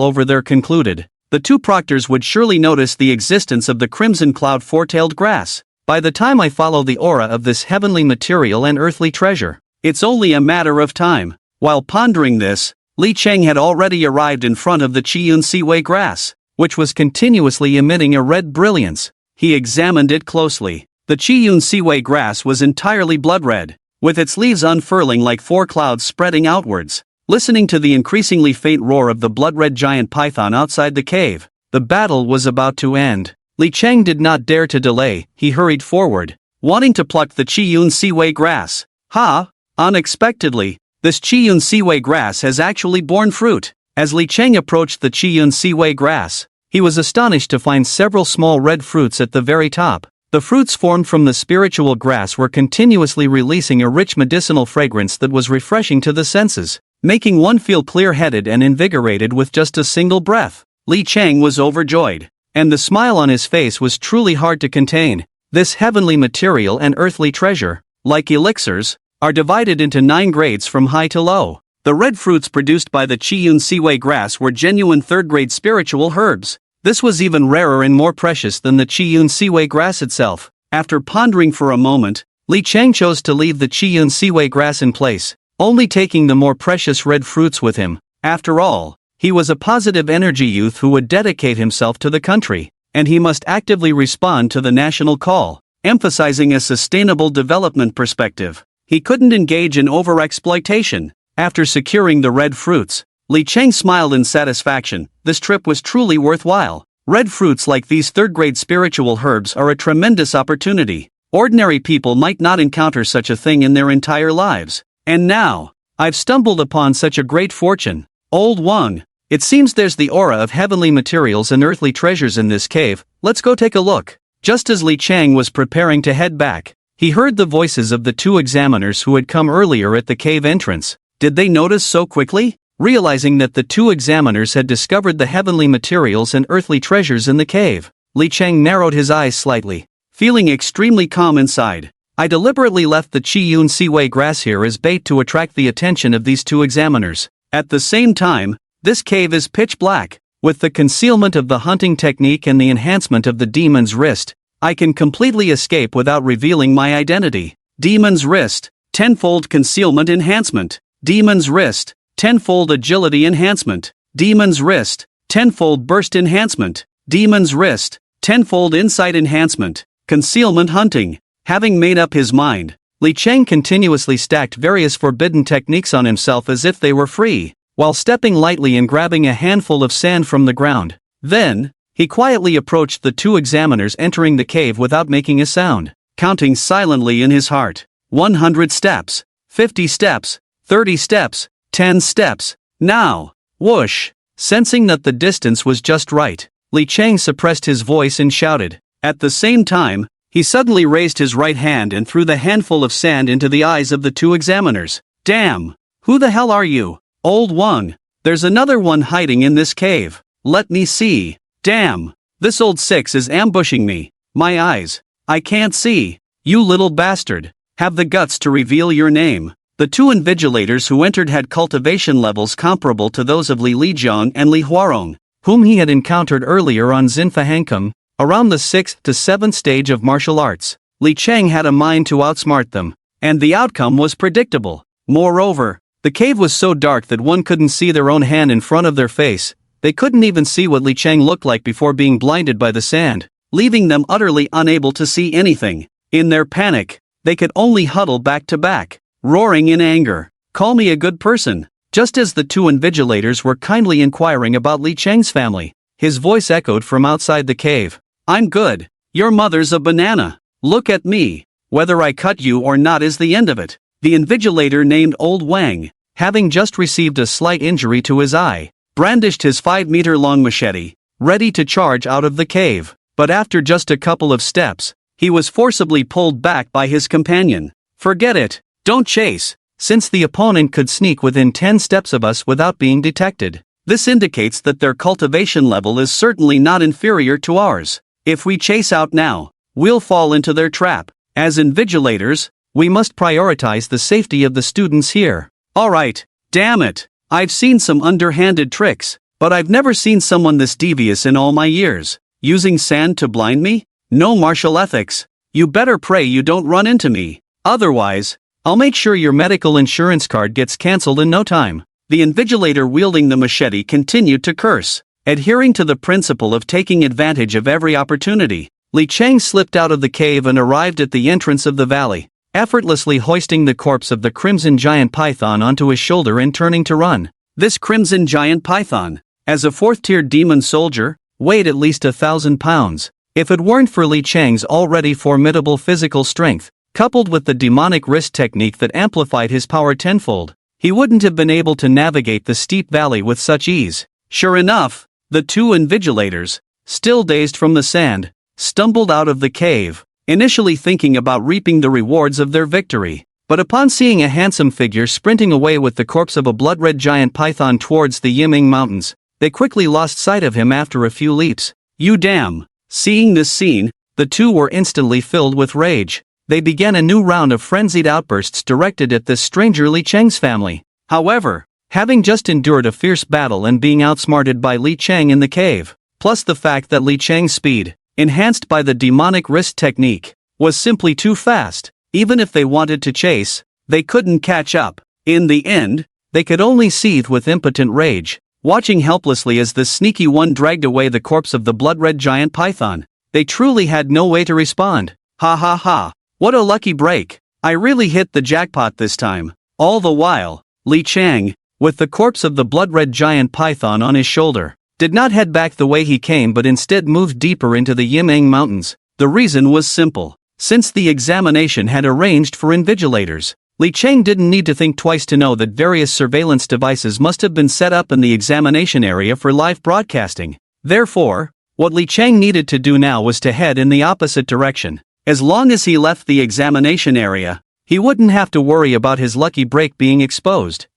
over there concluded, the two proctors would surely notice the existence of the crimson cloud four-tailed grass. By the time I follow the aura of this heavenly material and earthly treasure, it's only a matter of time. While pondering this, Li Chang had already arrived in front of the Chiyun Siwei grass, which was continuously emitting a red brilliance. He examined it closely. The Chiyun Siwei grass was entirely blood-red, with its leaves unfurling like four clouds spreading outwards. Listening to the increasingly faint roar of the blood-red giant python outside the cave, the battle was about to end. Li Chang did not dare to delay. He hurried forward, wanting to pluck the Chiyun Siwei grass. Ha! Unexpectedly, this Chiyun Siwei grass has actually borne fruit. As Li Chang approached the Chiyun Siwei grass, he was astonished to find several small red fruits at the very top. The fruits formed from the spiritual grass were continuously releasing a rich medicinal fragrance that was refreshing to the senses, making one feel clear-headed and invigorated with just a single breath. Li Chang was overjoyed, and the smile on his face was truly hard to contain. This heavenly material and earthly treasure, like elixirs, are divided into 9 grades from high to low. The red fruits produced by the Chiyun Siwei grass were genuine third-grade spiritual herbs. This was even rarer and more precious than the Chiyun Siwei grass itself. After pondering for a moment, Li Chang chose to leave the Chiyun Siwei grass in place, only taking the more precious red fruits with him. After all, He was a positive energy youth who would dedicate himself to the country, and he must actively respond to the national call, emphasizing a sustainable development perspective. He couldn't engage in overexploitation. After securing the red fruits, Li Cheng smiled in satisfaction. This trip was truly worthwhile. Red fruits like these third-grade spiritual herbs are a tremendous opportunity. Ordinary people might not encounter such a thing in their entire lives. And now, I've stumbled upon such a great fortune. Old Wang, it seems there's the aura of heavenly materials and earthly treasures in this cave. Let's go take a look. Just as Li Cheng was preparing to head back, he heard the voices of the two examiners who had come earlier at the cave entrance. Did they notice so quickly? Realizing that the two examiners had discovered the heavenly materials and earthly treasures in the cave, Li Cheng narrowed his eyes slightly, feeling extremely calm inside. I deliberately left the Qiyun Siwei grass here as bait to attract the attention of these two examiners. At the same time, this cave is pitch black. With the concealment of the hunting technique and the enhancement of the demon's wrist, I can completely escape without revealing my identity. Demon's wrist, tenfold concealment enhancement. Demon's wrist, tenfold agility enhancement. Demon's wrist, tenfold burst enhancement. Demon's wrist, tenfold insight enhancement. Concealment hunting. Having made up his mind, Li Cheng continuously stacked various forbidden techniques on himself as if they were free, while stepping lightly and grabbing a handful of sand from the ground. Then, he quietly approached the two examiners entering the cave without making a sound, counting silently in his heart. 100 steps, 50 steps, 30 steps, 10 steps. Now, whoosh! Sensing that the distance was just right, Li Cheng suppressed his voice and shouted. At the same time, he suddenly raised his right hand and threw the handful of sand into the eyes of the two examiners. Damn! Who the hell are you? Old Wang, there's another one hiding in this cave. Let me see. Damn! This old six is ambushing me. My eyes. I can't see. You little bastard. Have the guts to reveal your name. The two invigilators who entered had cultivation levels comparable to those of Li Lijiang and Li Huarong, whom he had encountered earlier on Xinfahangkum, around the 6th to 7th stage of martial arts. Li Cheng had a mind to outsmart them, and the outcome was predictable. Moreover, the cave was so dark that one couldn't see their own hand in front of their face. They couldn't even see what Li Cheng looked like before being blinded by the sand, leaving them utterly unable to see anything. In their panic, they could only huddle back to back, roaring in anger. Call me a good person. Just as the two invigilators were kindly inquiring about Li Cheng's family, his voice echoed from outside the cave. I'm good. Your mother's a banana. Look at me. Whether I cut you or not is the end of it. The invigilator named Old Wang, having just received a slight injury to his eye, brandished his 5-meter-long machete, ready to charge out of the cave. But after just a couple of steps, he was forcibly pulled back by his companion. Forget it. Don't chase, since the opponent could sneak within 10 steps of us without being detected. This indicates that their cultivation level is certainly not inferior to ours. If we chase out now, we'll fall into their trap. As invigilators, we must prioritize the safety of the students here. Alright, damn it. I've seen some underhanded tricks, but I've never seen someone this devious in all my years. Using sand to blind me? No martial ethics. You better pray you don't run into me. Otherwise, I'll make sure your medical insurance card gets cancelled in no time. The invigilator wielding the machete continued to curse. Adhering to the principle of taking advantage of every opportunity, Li Cheng slipped out of the cave and arrived at the entrance of the valley, effortlessly hoisting the corpse of the crimson giant python onto his shoulder and turning to run. This crimson giant python, as a 4th-tier demon soldier, weighed at least 1,000 pounds. If it weren't for Li Cheng's already formidable physical strength, coupled with the demonic wrist technique that amplified his power tenfold, he wouldn't have been able to navigate the steep valley with such ease. Sure enough, the two invigilators, still dazed from the sand, stumbled out of the cave, initially thinking about reaping the rewards of their victory. But upon seeing a handsome figure sprinting away with the corpse of a blood-red giant python towards the Yiming Mountains, they quickly lost sight of him after a few leaps. You damn! Seeing this scene, the two were instantly filled with rage. They began a new round of frenzied outbursts directed at this stranger Li Cheng's family. However, having just endured a fierce battle and being outsmarted by Li Cheng in the cave, plus the fact that Li Cheng's speed, enhanced by the demonic wrist technique, was simply too fast, even if they wanted to chase, they couldn't catch up. In the end, they could only seethe with impotent rage. watching helplessly as the sneaky one dragged away the corpse of the blood-red giant python. They truly had no way to respond. Ha ha ha. What a lucky break. I really hit the jackpot this time. All the while, Li Chang, with the corpse of the blood-red giant python on his shoulder, did not head back the way he came but instead moved deeper into the Yimeng Mountains. The reason was simple. Since the examination had arranged for invigilators, Li Chang didn't need to think twice to know that various surveillance devices must have been set up in the examination area for live broadcasting. Therefore, what Li Chang needed to do now was to head in the opposite direction. As long as he left the examination area, he wouldn't have to worry about his lucky break being exposed.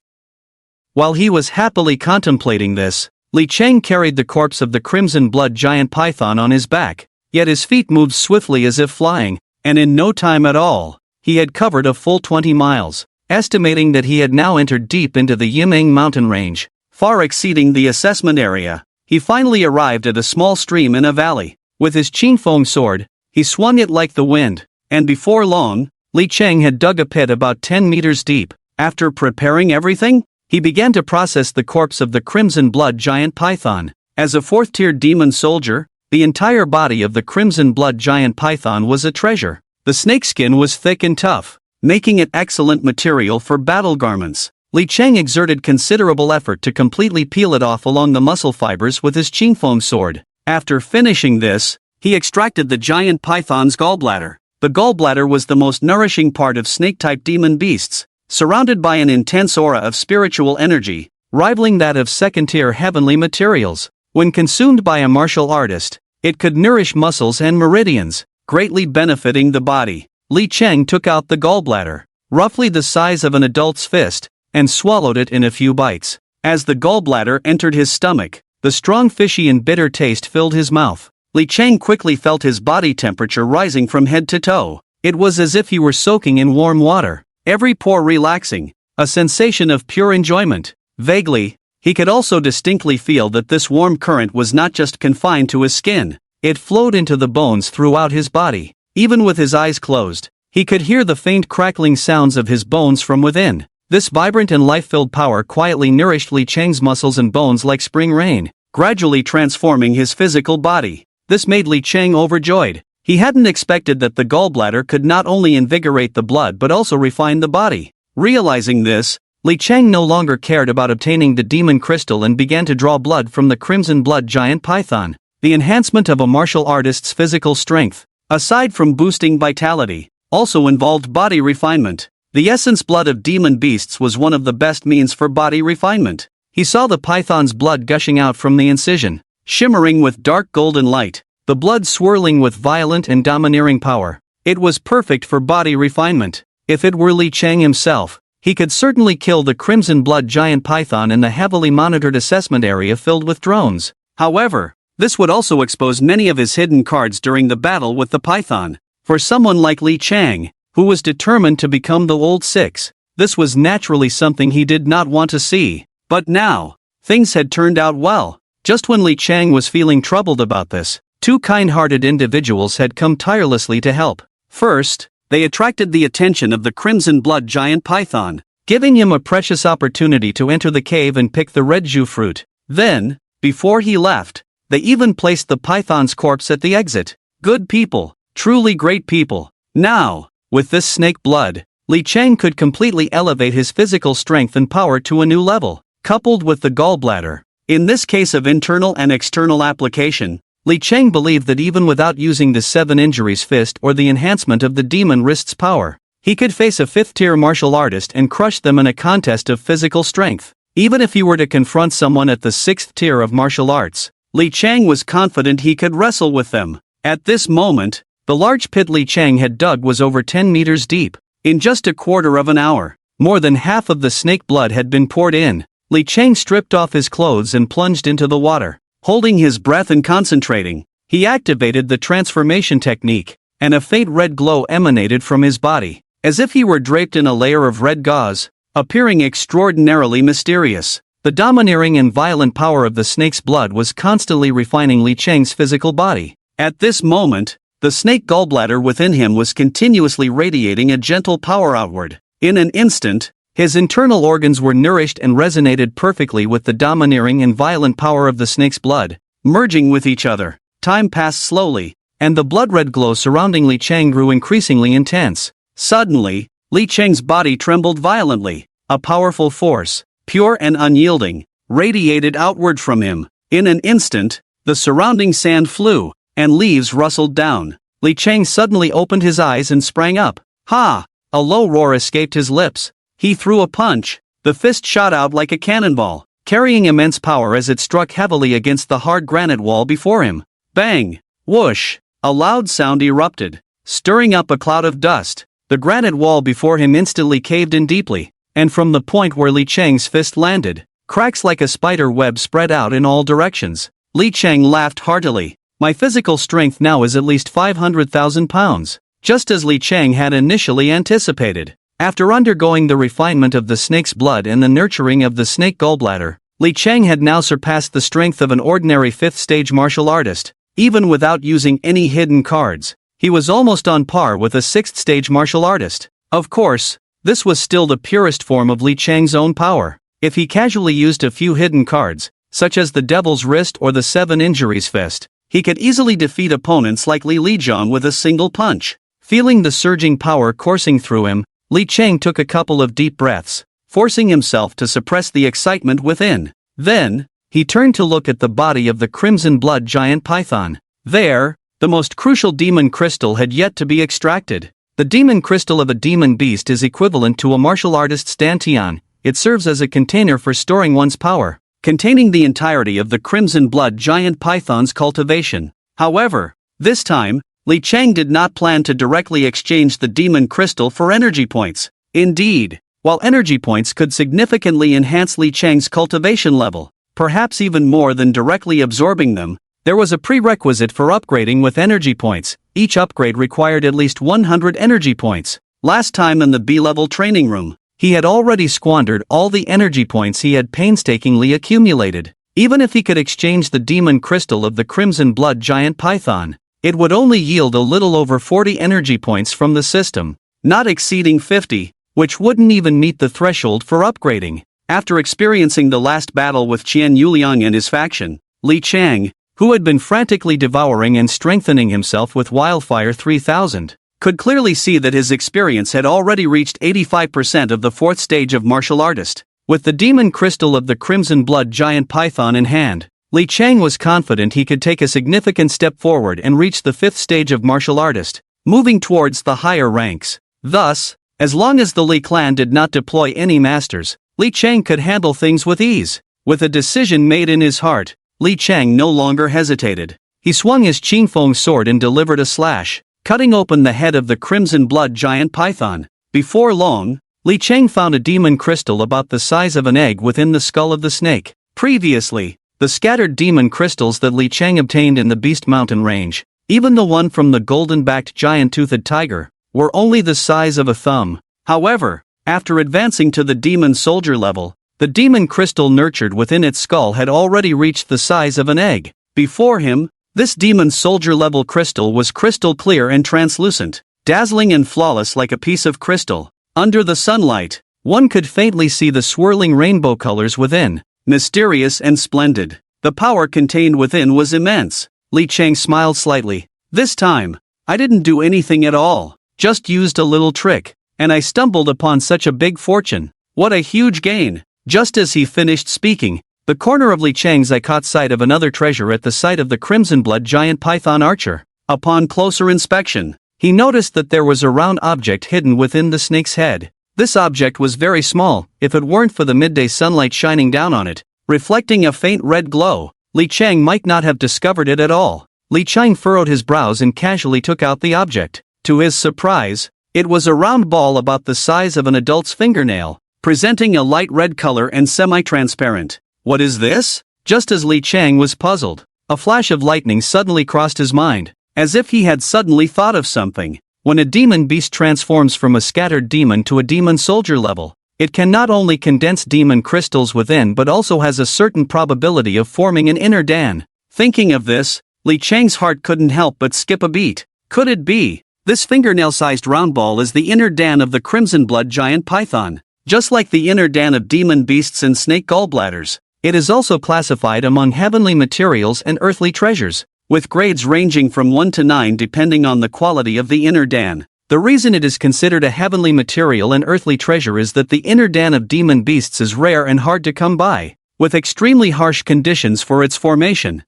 While he was happily contemplating this, Li Chang carried the corpse of the crimson blood giant python on his back, yet his feet moved swiftly as if flying, and in no time at all, he had covered a full 20 miles, estimating that he had now entered deep into the Yimeng mountain range, far exceeding the assessment area. He finally arrived at a small stream in a valley. With his Qingfeng sword, he swung it like the wind, and before long, Li Chang had dug a pit about 10 meters deep. After preparing everything, he began to process the corpse of the crimson blood giant python. As a fourth-tier demon soldier, the entire body of the crimson blood giant python was a treasure. The snakeskin was thick and tough, making it excellent material for battle garments. Li Chang exerted considerable effort to completely peel it off along the muscle fibers with his Qingfeng sword. After finishing this, he extracted the giant python's gallbladder. The gallbladder was the most nourishing part of snake-type demon beasts, surrounded by an intense aura of spiritual energy, rivaling that of second-tier heavenly materials. When consumed by a martial artist, it could nourish muscles and meridians, greatly benefiting the body. Li Chang took out the gallbladder, roughly the size of an adult's fist, and swallowed it in a few bites. As the gallbladder entered his stomach, the strong fishy and bitter taste filled his mouth. Li Chang quickly felt his body temperature rising from head to toe. It was as if he were soaking in warm water, every pore relaxing, a sensation of pure enjoyment. Vaguely, he could also distinctly feel that this warm current was not just confined to his skin. It flowed into the bones throughout his body. Even with his eyes closed, he could hear the faint crackling sounds of his bones from within. This vibrant and life-filled power quietly nourished Li Chang's muscles and bones like spring rain, gradually transforming his physical body. This made Li Chang overjoyed. He hadn't expected that the gallbladder could not only invigorate the blood but also refine the body. Realizing this, Li Chang no longer cared about obtaining the demon crystal and began to draw blood from the crimson blood giant python. The enhancement of a martial artist's physical strength, aside from boosting vitality, also involved body refinement. The essence blood of demon beasts was one of the best means for body refinement. He saw the python's blood gushing out from the incision, shimmering with dark golden light, the blood swirling with violent and domineering power. It was perfect for body refinement. If it were Li Chang himself, he could certainly kill the crimson blood giant python in the heavily monitored assessment area filled with drones. However, this would also expose many of his hidden cards during the battle with the python. For someone like Li Chang, who was determined to become the Old Six, this was naturally something he did not want to see. But now, things had turned out well. Just when Li Chang was feeling troubled about this, two kind-hearted individuals had come tirelessly to help. First, they attracted the attention of the crimson blood giant python, giving him a precious opportunity to enter the cave and pick the red ju fruit. Then, before he left, they even placed the python's corpse at the exit. Good people, truly great people. Now, with this snake blood, Li Chang could completely elevate his physical strength and power to a new level. Coupled with the gallbladder, in this case of internal and external application, Li Chang believed that even without using the 7 injuries fist or the enhancement of the demon wrist's power, he could face a 5th-tier martial artist and crush them in a contest of physical strength. Even if he were to confront someone at the 6th tier of martial arts, Li Chang was confident he could wrestle with them. At this moment, the large pit Li Chang had dug was over 10 meters deep. In just a quarter of an hour, more than half of the snake blood had been poured in. Li Chang stripped off his clothes and plunged into the water. Holding his breath and concentrating, he activated the transformation technique, and a faint red glow emanated from his body, as if he were draped in a layer of red gauze, appearing extraordinarily mysterious. The domineering and violent power of the snake's blood was constantly refining Li Chang's physical body. At this moment, the snake gallbladder within him was continuously radiating a gentle power outward. In an instant, His internal organs were nourished and resonated perfectly with the domineering and violent power of the snake's blood, merging with each other. Time passed slowly, and the blood-red glow surrounding Li Chang grew increasingly intense. Suddenly, Li Chang's body trembled violently. A powerful force, pure and unyielding, radiated outward from him. In an instant, the surrounding sand flew, and leaves rustled down. Li Chang suddenly opened his eyes and sprang up. Ha! A low roar escaped his lips. He threw a punch. The fist shot out like a cannonball, carrying immense power as it struck heavily against the hard granite wall before him. Bang! Whoosh! A loud sound erupted, stirring up a cloud of dust. The granite wall before him instantly caved in deeply, and from the point where Li Chang's fist landed, cracks like a spider web spread out in all directions. Li Chang laughed heartily. My physical strength now is at least 500,000 pounds, just as Li Chang had initially anticipated. After undergoing the refinement of the snake's blood and the nurturing of the snake gallbladder, Li Chang had now surpassed the strength of an ordinary 5th-stage martial artist. Even without using any hidden cards, he was almost on par with a 6th-stage martial artist. Of course, this was still the purest form of Li Chang's own power. If he casually used a few hidden cards, such as the Devil's Wrist or the 7 Injuries Fist, he could easily defeat opponents like Li Lijiang with a single punch. Feeling the surging power coursing through him, Li Chang took a couple of deep breaths, forcing himself to suppress the excitement within. Then, he turned to look at the body of the crimson blood giant python. There, the most crucial demon crystal had yet to be extracted. The demon crystal of a demon beast is equivalent to a martial artist's dantian. It serves as a container for storing one's power, containing the entirety of the crimson blood giant python's cultivation. However, this time, Li Chang did not plan to directly exchange the demon crystal for energy points. Indeed, while energy points could significantly enhance Li Chang's cultivation level, perhaps even more than directly absorbing them, there was a prerequisite for upgrading with energy points. Each upgrade required at least 100 energy points. Last time in the B-level training room, he had already squandered all the energy points he had painstakingly accumulated. Even if he could exchange the demon crystal of the crimson blood giant python, it would only yield a little over 40 energy points from the system, not exceeding 50, which wouldn't even meet the threshold for upgrading. After experiencing the last battle with Qian Yuliang and his faction, Li Chang, who had been frantically devouring and strengthening himself with Wildfire 3000, could clearly see that his experience had already reached 85% of the 4th stage of martial artist. With the demon crystal of the crimson blood giant python in hand, Li Chang was confident he could take a significant step forward and reach the 5th stage of martial artist, moving towards the higher ranks. Thus, as long as the Li clan did not deploy any masters, Li Chang could handle things with ease. With a decision made in his heart, Li Chang no longer hesitated. He swung his Qingfeng sword and delivered a slash, cutting open the head of the crimson blood giant python. Before long, Li Chang found a demon crystal about the size of an egg within the skull of the snake. Previously, the scattered demon crystals that Li Chang obtained in the Beast Mountain range, even the one from the golden-backed giant-toothed tiger, were only the size of a thumb. However, after advancing to the demon soldier level, the demon crystal nurtured within its skull had already reached the size of an egg. Before him, this demon soldier level crystal was crystal clear and translucent, dazzling and flawless like a piece of crystal. Under the sunlight, one could faintly see the swirling rainbow colors within, mysterious and splendid. The power contained within was immense. Li Chang smiled slightly. This time, I didn't do anything at all, just used a little trick, and I stumbled upon such a big fortune. What a huge gain! Just as he finished speaking, the corner of Li Chang's eye caught sight of another treasure at the site of the crimson blood giant python archer. Upon closer inspection, he noticed that there was a round object hidden within the snake's head. This object was very small, if it weren't for the midday sunlight shining down on it, reflecting a faint red glow. Li Chang might not have discovered it at all. Li Chang furrowed his brows and casually took out the object. To his surprise, it was a round ball about the size of an adult's fingernail, presenting a light red color and semi-transparent. What is this? Just as Li Chang was puzzled, a flash of lightning suddenly crossed his mind, as if he had suddenly thought of something. When a demon beast transforms from a scattered demon to a demon soldier level, it can not only condense demon crystals within but also has a certain probability of forming an inner Dan. Thinking of this, Li Chang's heart couldn't help but skip a beat. Could it be? This fingernail-sized round ball is the inner Dan of the crimson blood giant python. Just like the inner dan of demon beasts and snake gallbladders, it is also classified among heavenly materials and earthly treasures, with grades ranging from 1 to 9 depending on the quality of the inner dan. The reason it is considered a heavenly material and earthly treasure is that the inner dan of demon beasts is rare and hard to come by, with extremely harsh conditions for its formation.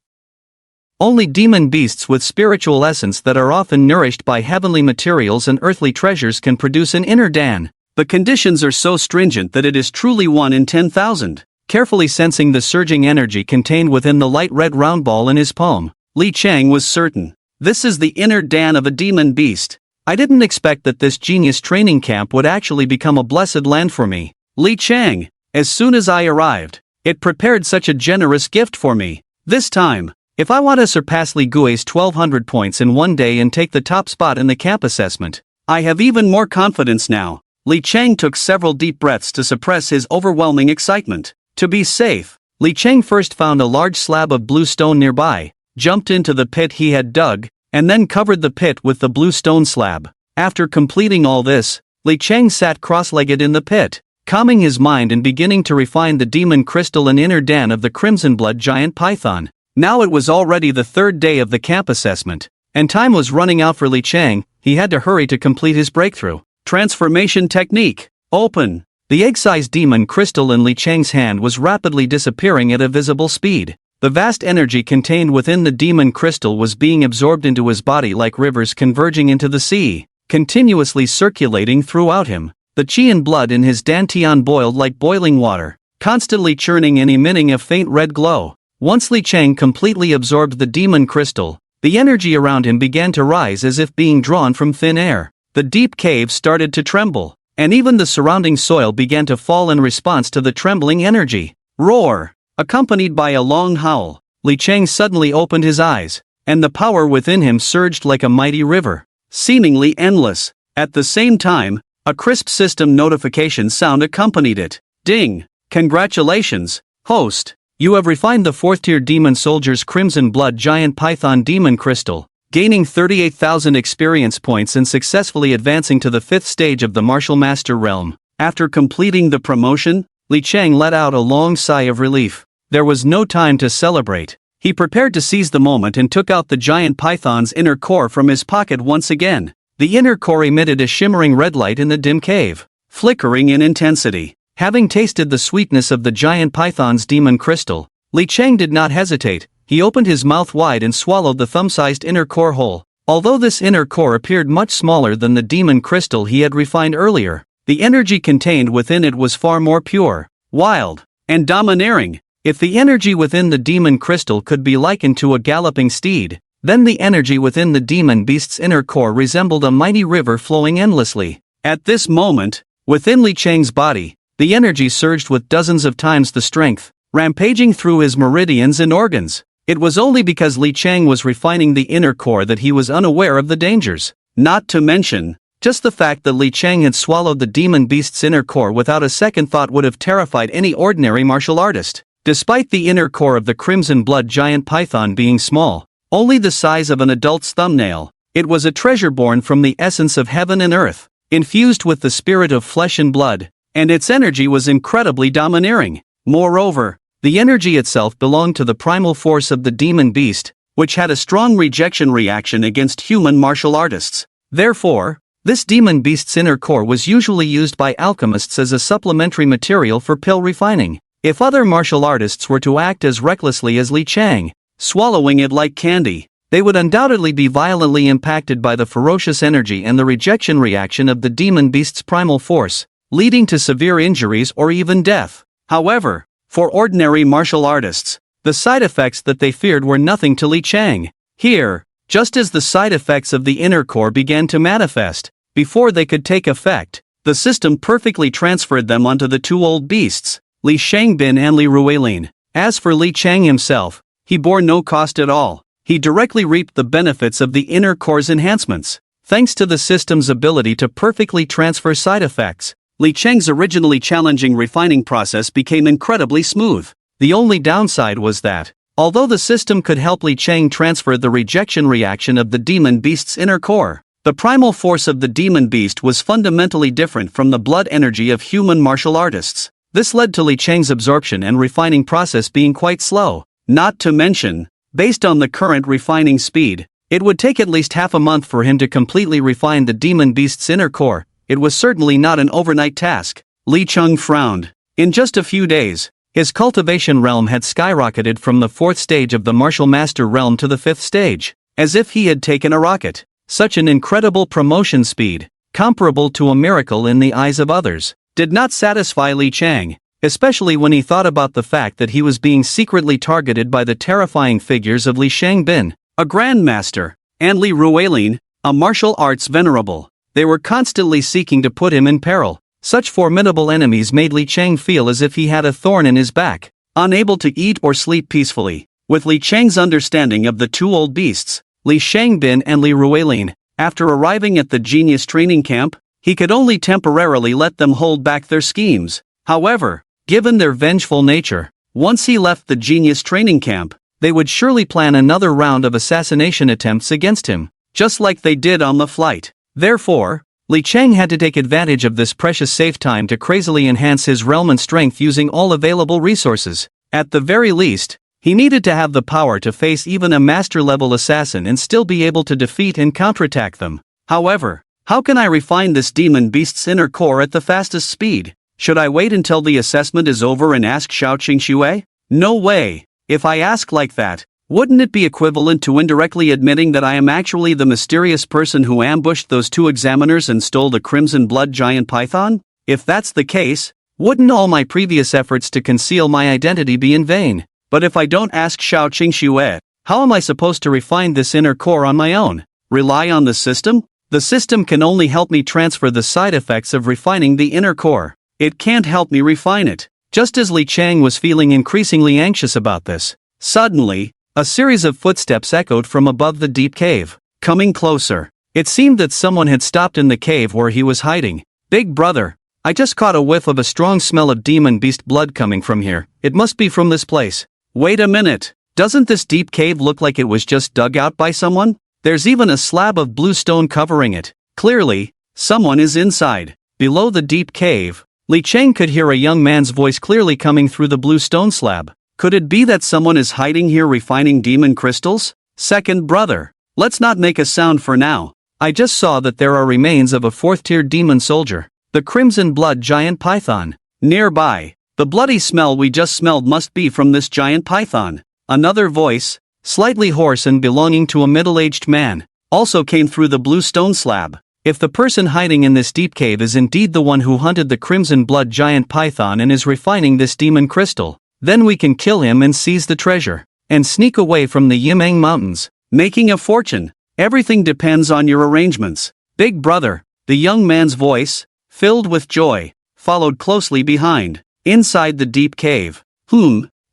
Only demon beasts with spiritual essence that are often nourished by heavenly materials and earthly treasures can produce an inner dan. The conditions are so stringent that it is truly 1 in 10,000. Carefully sensing the surging energy contained within the light red round ball in his palm, Li Chang was certain. This is the inner dan of a demon beast. I didn't expect that this genius training camp would actually become a blessed land for me. Li Chang, as soon as I arrived, it prepared such a generous gift for me. This time, if I want to surpass Li Gui's 1200 points in one day and take the top spot in the camp assessment, I have even more confidence now. Li Chang took several deep breaths to suppress his overwhelming excitement. To be safe, Li Chang first found a large slab of blue stone nearby, jumped into the pit he had dug, and then covered the pit with the blue stone slab. After completing all this, Li Chang sat cross-legged in the pit, calming his mind and beginning to refine the demon crystal and inner dan of the crimson blood giant python. Now it was already the third day of the camp assessment, and time was running out for Li Chang. He had to hurry to complete his breakthrough. Transformation technique. Open. The egg-sized demon crystal in Li Chang's hand was rapidly disappearing at a visible speed. The vast energy contained within the demon crystal was being absorbed into his body like rivers converging into the sea, continuously circulating throughout him. The qi and blood in his dantian boiled like boiling water, constantly churning and emitting a faint red glow. Once Li Chang completely absorbed the demon crystal, the energy around him began to rise as if being drawn from thin air. The deep cave started to tremble, and even the surrounding soil began to fall in response to the trembling energy. Roar! Accompanied by a long howl, Li Chang suddenly opened his eyes, and the power within him surged like a mighty river, seemingly endless. At the same time, a crisp system notification sound accompanied it. Ding! Congratulations, host! You have refined the 4th-tier Demon Soldier's Crimson Blood Giant Python Demon Crystal, gaining 38,000 experience points and successfully advancing to the 5th stage of the Martial Master realm. After completing the promotion, Li Chang let out a long sigh of relief. There was no time to celebrate. He prepared to seize the moment and took out the giant python's inner core from his pocket once again. The inner core emitted a shimmering red light in the dim cave, flickering in intensity. Having tasted the sweetness of the giant python's demon crystal, Li Chang did not hesitate. He opened his mouth wide and swallowed the thumb-sized inner core whole. Although this inner core appeared much smaller than the demon crystal he had refined earlier, the energy contained within it was far more pure, wild, and domineering. If the energy within the demon crystal could be likened to a galloping steed, then the energy within the demon beast's inner core resembled a mighty river flowing endlessly. At this moment, within Li Chang's body, the energy surged with dozens of times the strength, rampaging through his meridians and organs. It was only because Li Chang was refining the inner core that he was unaware of the dangers. Not to mention, just the fact that Li Chang had swallowed the demon beast's inner core without a second thought would have terrified any ordinary martial artist. Despite the inner core of the crimson blood giant python being small, only the size of an adult's thumbnail, it was a treasure born from the essence of heaven and earth, infused with the spirit of flesh and blood, and its energy was incredibly domineering. Moreover, the energy itself belonged to the primal force of the demon beast, which had a strong rejection reaction against human martial artists. Therefore, this demon beast's inner core was usually used by alchemists as a supplementary material for pill refining. If other martial artists were to act as recklessly as Li Chang, swallowing it like candy, they would undoubtedly be violently impacted by the ferocious energy and the rejection reaction of the demon beast's primal force, leading to severe injuries or even death. However, for ordinary martial artists, the side effects that they feared were nothing to Li Chang. Here, just as the side effects of the inner core began to manifest, before they could take effect, the system perfectly transferred them onto the two old beasts, Li Shangbin and Li Ruilin. As for Li Chang himself, he bore no cost at all. He directly reaped the benefits of the inner core's enhancements. Thanks to the system's ability to perfectly transfer side effects, Li Chang's originally challenging refining process became incredibly smooth. The only downside was that, although the system could help Li Chang transfer the rejection reaction of the demon beast's inner core, The primal force of the demon beast was fundamentally different from the blood energy of human martial artists. This led to Li Cheng's absorption and refining process being quite slow. Not to mention, based on the current refining speed, it would take at least half a month for him to completely refine the demon beast's inner core. It was certainly not an overnight task. Li Cheng frowned. In just a few days, his cultivation realm had skyrocketed from the 4th stage of the martial master realm to the 5th stage, as if he had taken a rocket. Such an incredible promotion speed, comparable to a miracle in the eyes of others, did not satisfy Li Cheng, especially when he thought about the fact that he was being secretly targeted by the terrifying figures of Li Shangbin, a grandmaster, and Li Ruelin, a martial arts venerable. They were constantly seeking to put him in peril. Such formidable enemies made Li Cheng feel as if he had a thorn in his back, unable to eat or sleep peacefully. With Li Cheng's understanding of the two old beasts, Li Shangbin and Li Ruelin, after arriving at the genius training camp, he could only temporarily let them hold back their schemes. However, given their vengeful nature, once he left the genius training camp, they would surely plan another round of assassination attempts against him, just like they did on the flight. Therefore, Li Cheng had to take advantage of this precious safe time to crazily enhance his realm and strength using all available resources. At the very least, he needed to have the power to face even a master-level assassin and still be able to defeat and counterattack them. However, how can I refine this demon beast's inner core at the fastest speed? Should I wait until the assessment is over and ask Xiao Qingxue? No way. If I ask like that, wouldn't it be equivalent to indirectly admitting that I am actually the mysterious person who ambushed those two examiners and stole the crimson blood giant python? If that's the case, wouldn't all my previous efforts to conceal my identity be in vain? But if I don't ask Xiao Qingxue, how am I supposed to refine this inner core on my own? Rely on the system? The system can only help me transfer the side effects of refining the inner core. It can't help me refine it. Just as Li Cheng was feeling increasingly anxious about this, suddenly, a series of footsteps echoed from above the deep cave, coming closer. It seemed that someone had stopped in the cave where he was hiding. Big brother, I just caught a whiff of a strong smell of demon beast blood coming from here. It must be from this place. Wait a minute. Doesn't this deep cave look like it was just dug out by someone? There's even a slab of blue stone covering it. Clearly, someone is inside. Below the deep cave, Li Cheng could hear a young man's voice clearly coming through the blue stone slab. Could it be that someone is hiding here refining demon crystals? Second brother, let's not make a sound for now. I just saw that there are remains of a 4th-tier demon soldier, the crimson blood giant python, nearby. The bloody smell we just smelled must be from this giant python. Another voice, slightly hoarse and belonging to a middle-aged man, also came through the blue stone slab. If the person hiding in this deep cave is indeed the one who hunted the crimson blood giant python and is refining this demon crystal, then we can kill him and seize the treasure, and sneak away from the Yimeng Mountains, making a fortune. Everything depends on your arrangements. Big brother, the young man's voice, filled with joy, followed closely behind. Inside the deep cave.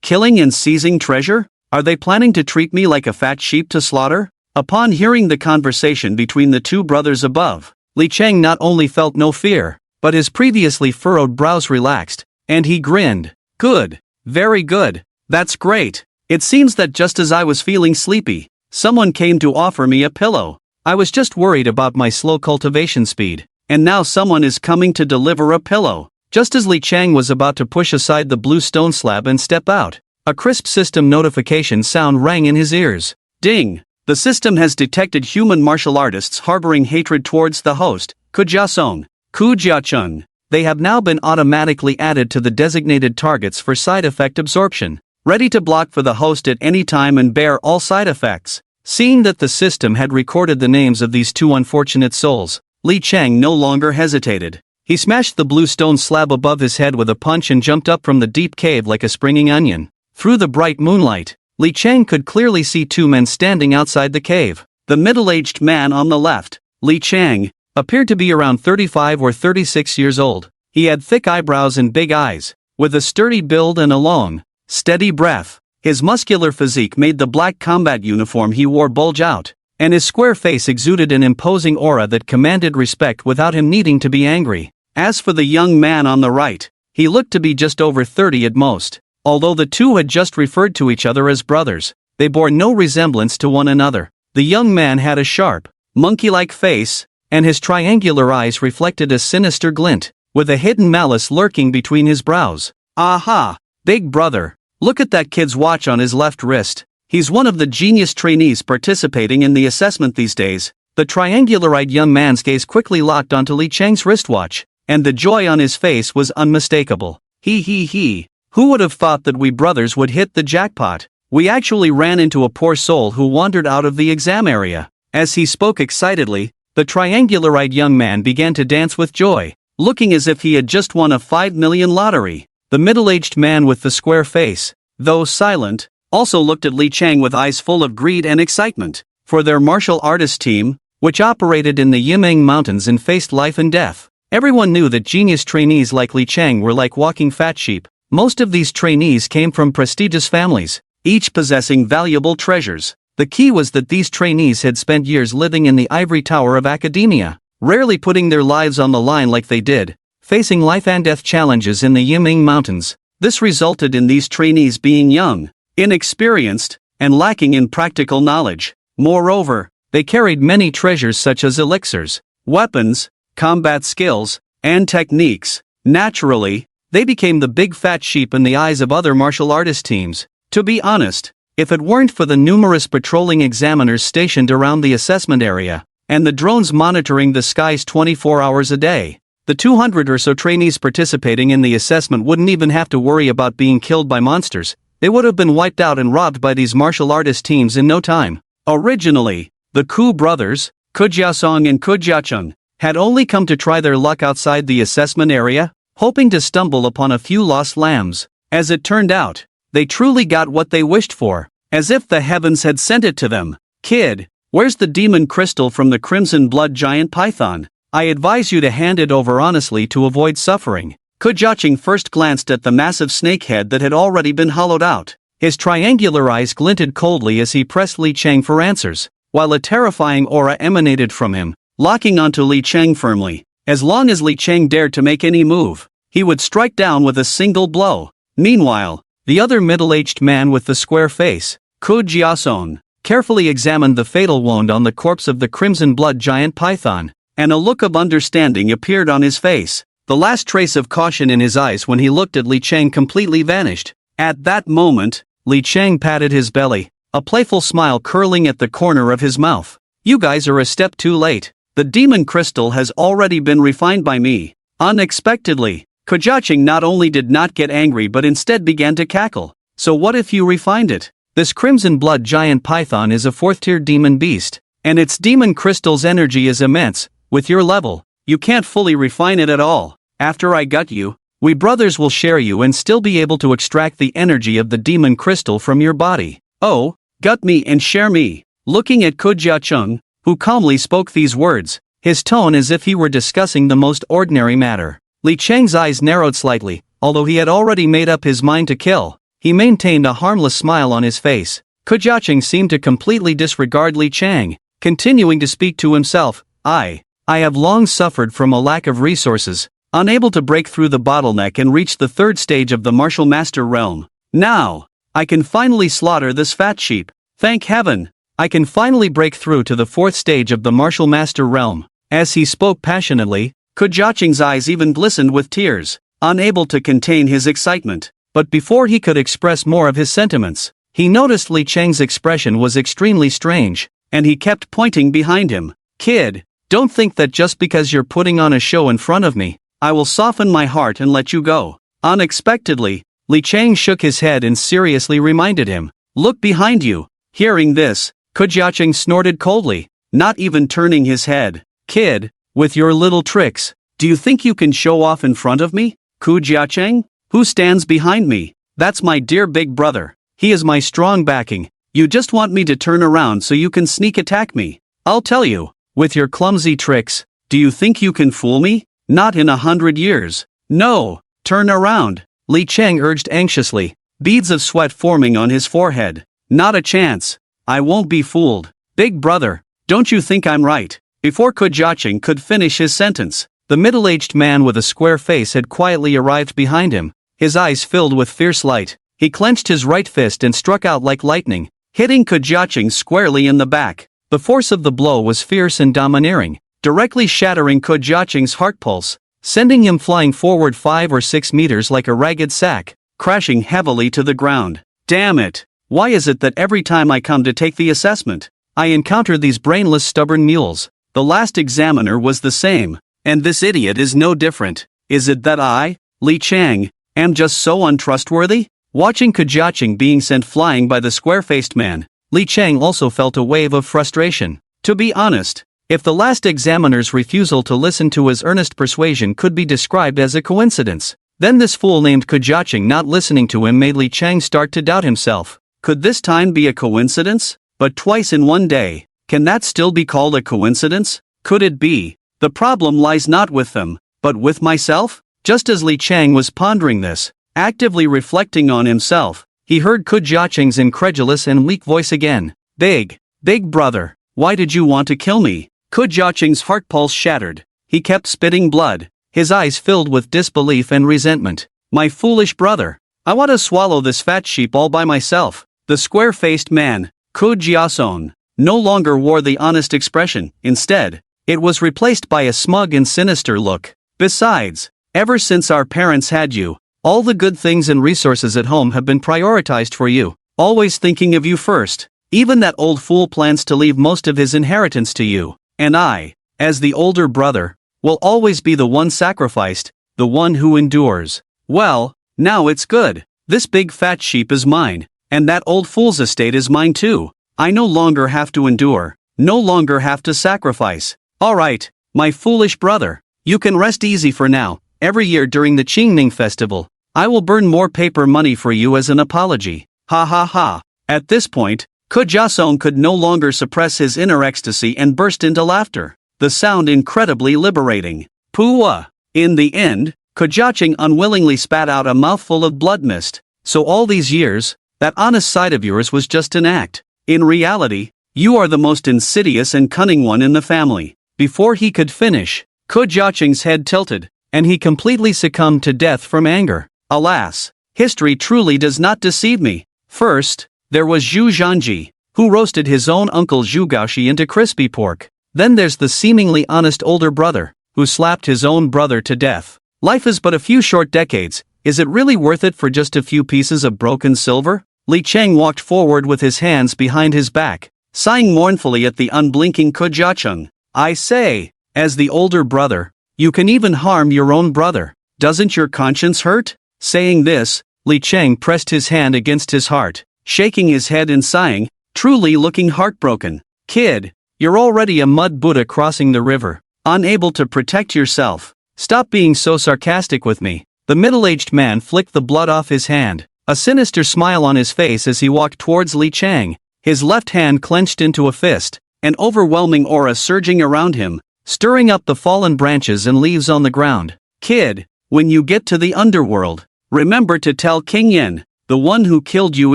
Killing and seizing treasure? Are they planning to treat me like a fat sheep to slaughter? Upon hearing the conversation between the two brothers above, Li Cheng not only felt no fear, but his previously furrowed brows relaxed, and he grinned. Good. Very good. That's great. It seems that just as I was feeling sleepy, someone came to offer me a pillow. I was just worried about my slow cultivation speed, and now someone is coming to deliver a pillow. Just as Li Cheng was about to push aside the blue stone slab and step out, a crisp system notification sound rang in his ears. Ding! The system has detected human martial artists harboring hatred towards the host, Kujiasong, Kujiacheng. They have now been automatically added to the designated targets for side effect absorption, ready to block for the host at any time and bear all side effects. Seeing that the system had recorded the names of these two unfortunate souls, Li Cheng no longer hesitated. He smashed the blue stone slab above his head with a punch and jumped up from the deep cave like a springing onion. Through the bright moonlight, Li Cheng could clearly see two men standing outside the cave. The middle-aged man on the left, Li Cheng, appeared to be around 35 or 36 years old. He had thick eyebrows and big eyes, with a sturdy build and a long, steady breath. His muscular physique made the black combat uniform he wore bulge out, and his square face exuded an imposing aura that commanded respect without him needing to be angry. As for the young man on the right, he looked to be just over 30 at most. Although the two had just referred to each other as brothers, they bore no resemblance to one another. The young man had a sharp, monkey-like face, and his triangular eyes reflected a sinister glint, with a hidden malice lurking between his brows. Aha! Big brother, look at that kid's watch on his left wrist. He's one of the genius trainees participating in the assessment these days. The triangular-eyed young man's gaze quickly locked onto Li Cheng's wristwatch, and the joy on his face was unmistakable. He. Who would have thought that we brothers would hit the jackpot? We actually ran into a poor soul who wandered out of the exam area. As he spoke excitedly, the triangular-eyed young man began to dance with joy, looking as if he had just won a 5 million lottery. The middle-aged man with the square face, though silent, also looked at Li Cheng with eyes full of greed and excitement. For their martial artist team, which operated in the Yimeng Mountains and faced life and death, everyone knew that genius trainees like Li Cheng were like walking fat sheep. Most of these trainees came from prestigious families, each possessing valuable treasures. The key was that these trainees had spent years living in the ivory tower of academia, rarely putting their lives on the line like they did, facing life and death challenges in the Yimeng Mountains. This resulted in these trainees being young, inexperienced, and lacking in practical knowledge. Moreover, they carried many treasures such as elixirs, weapons, combat skills, and techniques. Naturally, they became the big fat sheep in the eyes of other martial artist teams. To be honest, if it weren't for the numerous patrolling examiners stationed around the assessment area, and the drones monitoring the skies 24 hours a day, the 200 or so trainees participating in the assessment wouldn't even have to worry about being killed by monsters. They would have been wiped out and robbed by these martial artist teams in no time. Originally, the Ku brothers, Ku Jiasong and Ku Jiacheng, had only come to try their luck outside the assessment area, hoping to stumble upon a few lost lambs. As it turned out, they truly got what they wished for, as if the heavens had sent it to them. Kid, where's the demon crystal from the crimson blood giant python? I advise you to hand it over honestly to avoid suffering. Ku Jiacheng first glanced at the massive snake head that had already been hollowed out. His triangular eyes glinted coldly as he pressed Li Cheng for answers, while a terrifying aura emanated from him, locking onto Li Cheng firmly. As long as Li Cheng dared to make any move, he would strike down with a single blow. Meanwhile, the other middle-aged man with the square face, Ku Jiasong, carefully examined the fatal wound on the corpse of the crimson blood giant python, and a look of understanding appeared on his face. The last trace of caution in his eyes when he looked at Li Cheng completely vanished. At that moment, Li Cheng patted his belly, a playful smile curling at the corner of his mouth. You guys are a step too late. The demon crystal has already been refined by me. Unexpectedly, Ku Jiacheng not only did not get angry but instead began to cackle. So what if you refined it? This crimson blood giant python is a 4th-tier demon beast, and its demon crystal's energy is immense. With your level, you can't fully refine it at all. After I gut you, we brothers will share you and still be able to extract the energy of the demon crystal from your body. Oh, gut me and share me. Looking at Ku Jiacheng, who calmly spoke these words, his tone as if he were discussing the most ordinary matter. Li Cheng's eyes narrowed slightly. Although he had already made up his mind to kill, he maintained a harmless smile on his face. Ku Jiacheng seemed to completely disregard Li Cheng, continuing to speak to himself. I have long suffered from a lack of resources, unable to break through the bottleneck and reach the 3rd stage of the martial master realm. Now, I can finally slaughter this fat sheep. Thank heaven, I can finally break through to the 4th stage of the martial master realm. As he spoke passionately, Ku Jiacheng's eyes even glistened with tears, unable to contain his excitement. But before he could express more of his sentiments, he noticed Li Cheng's expression was extremely strange, and he kept pointing behind him. Kid, don't think that just because you're putting on a show in front of me, I will soften my heart and let you go. Unexpectedly, Li Cheng shook his head and seriously reminded him, look behind you. Hearing this, Ku Jiacheng snorted coldly, not even turning his head. Kid, with your little tricks, do you think you can show off in front of me? Ku Jiacheng? Who stands behind me? That's my dear big brother. He is my strong backing. You just want me to turn around so you can sneak attack me. I'll tell you, with your clumsy tricks, do you think you can fool me? Not in 100 years. No, turn around, Li Cheng urged anxiously, beads of sweat forming on his forehead. Not a chance. I won't be fooled. Big brother, don't you think I'm right? Before Ku Jiacheng could finish his sentence, the middle-aged man with a square face had quietly arrived behind him, his eyes filled with fierce light. He clenched his right fist and struck out like lightning, hitting Ku Jiacheng squarely in the back. The force of the blow was fierce and domineering, directly shattering Ko Jiaqing's heart pulse, sending him flying forward 5 or 6 meters like a ragged sack, crashing heavily to the ground. Damn it! Why is it that every time I come to take the assessment, I encounter these brainless stubborn mules? The last examiner was the same, and this idiot is no different. Is it that I, Li Chang, am just so untrustworthy? Watching Ko Jiaqing being sent flying by the square-faced man, Li Chang also felt a wave of frustration. To be honest, if the last examiner's refusal to listen to his earnest persuasion could be described as a coincidence, then this fool named Ko Jiaqing not listening to him made Li Chang start to doubt himself. Could this time be a coincidence? But twice in one day, can that still be called a coincidence? Could it be? The problem lies not with them, but with myself? Just as Li Chang was pondering this, actively reflecting on himself, he heard Ko Jiaqing's incredulous and weak voice again. Big brother, why did you want to kill me? Ko Jiaqing's heart pulse shattered. He kept spitting blood, his eyes filled with disbelief and resentment. My foolish brother, I want to swallow this fat sheep all by myself. The square-faced man, Ko Jiaqing, no longer wore the honest expression. Instead, it was replaced by a smug and sinister look. Besides, ever since our parents had you, all the good things and resources at home have been prioritized for you, always thinking of you first. Even that old fool plans to leave most of his inheritance to you, and I, as the older brother, will always be the one sacrificed, the one who endures. Well, now it's good. This big fat sheep is mine, and that old fool's estate is mine too. I no longer have to endure, no longer have to sacrifice. Alright, my foolish brother, you can rest easy for now. Every year during the Qingming festival, I will burn more paper money for you as an apology. Ha ha ha. At this point, Ko Jiaqing could no longer suppress his inner ecstasy and burst into laughter, the sound incredibly liberating. Pooah! In the end, Ko Jiaqing unwillingly spat out a mouthful of blood mist. So all these years, that honest side of yours was just an act. In reality, you are the most insidious and cunning one in the family. Before he could finish, Ko Jiaqing's head tilted, and he completely succumbed to death from anger. Alas, history truly does not deceive me. First, there was Zhu Zhanji, who roasted his own uncle Zhu Gaoshi into crispy pork. Then there's the seemingly honest older brother, who slapped his own brother to death. Life is but a few short decades. Is it really worth it for just a few pieces of broken silver? Li Chang walked forward with his hands behind his back, sighing mournfully at the unblinking Ko Jiaqing. I say, as the older brother, you can even harm your own brother. Doesn't your conscience hurt? Saying this, Li Chang pressed his hand against his heart, shaking his head and sighing, truly looking heartbroken. Kid, you're already a mud Buddha crossing the river, unable to protect yourself. Stop being so sarcastic with me. The middle-aged man flicked the blood off his hand, a sinister smile on his face as he walked towards Li Chang, his left hand clenched into a fist, an overwhelming aura surging around him, stirring up the fallen branches and leaves on the ground. Kid, when you get to the underworld, remember to tell King Yin, the one who killed you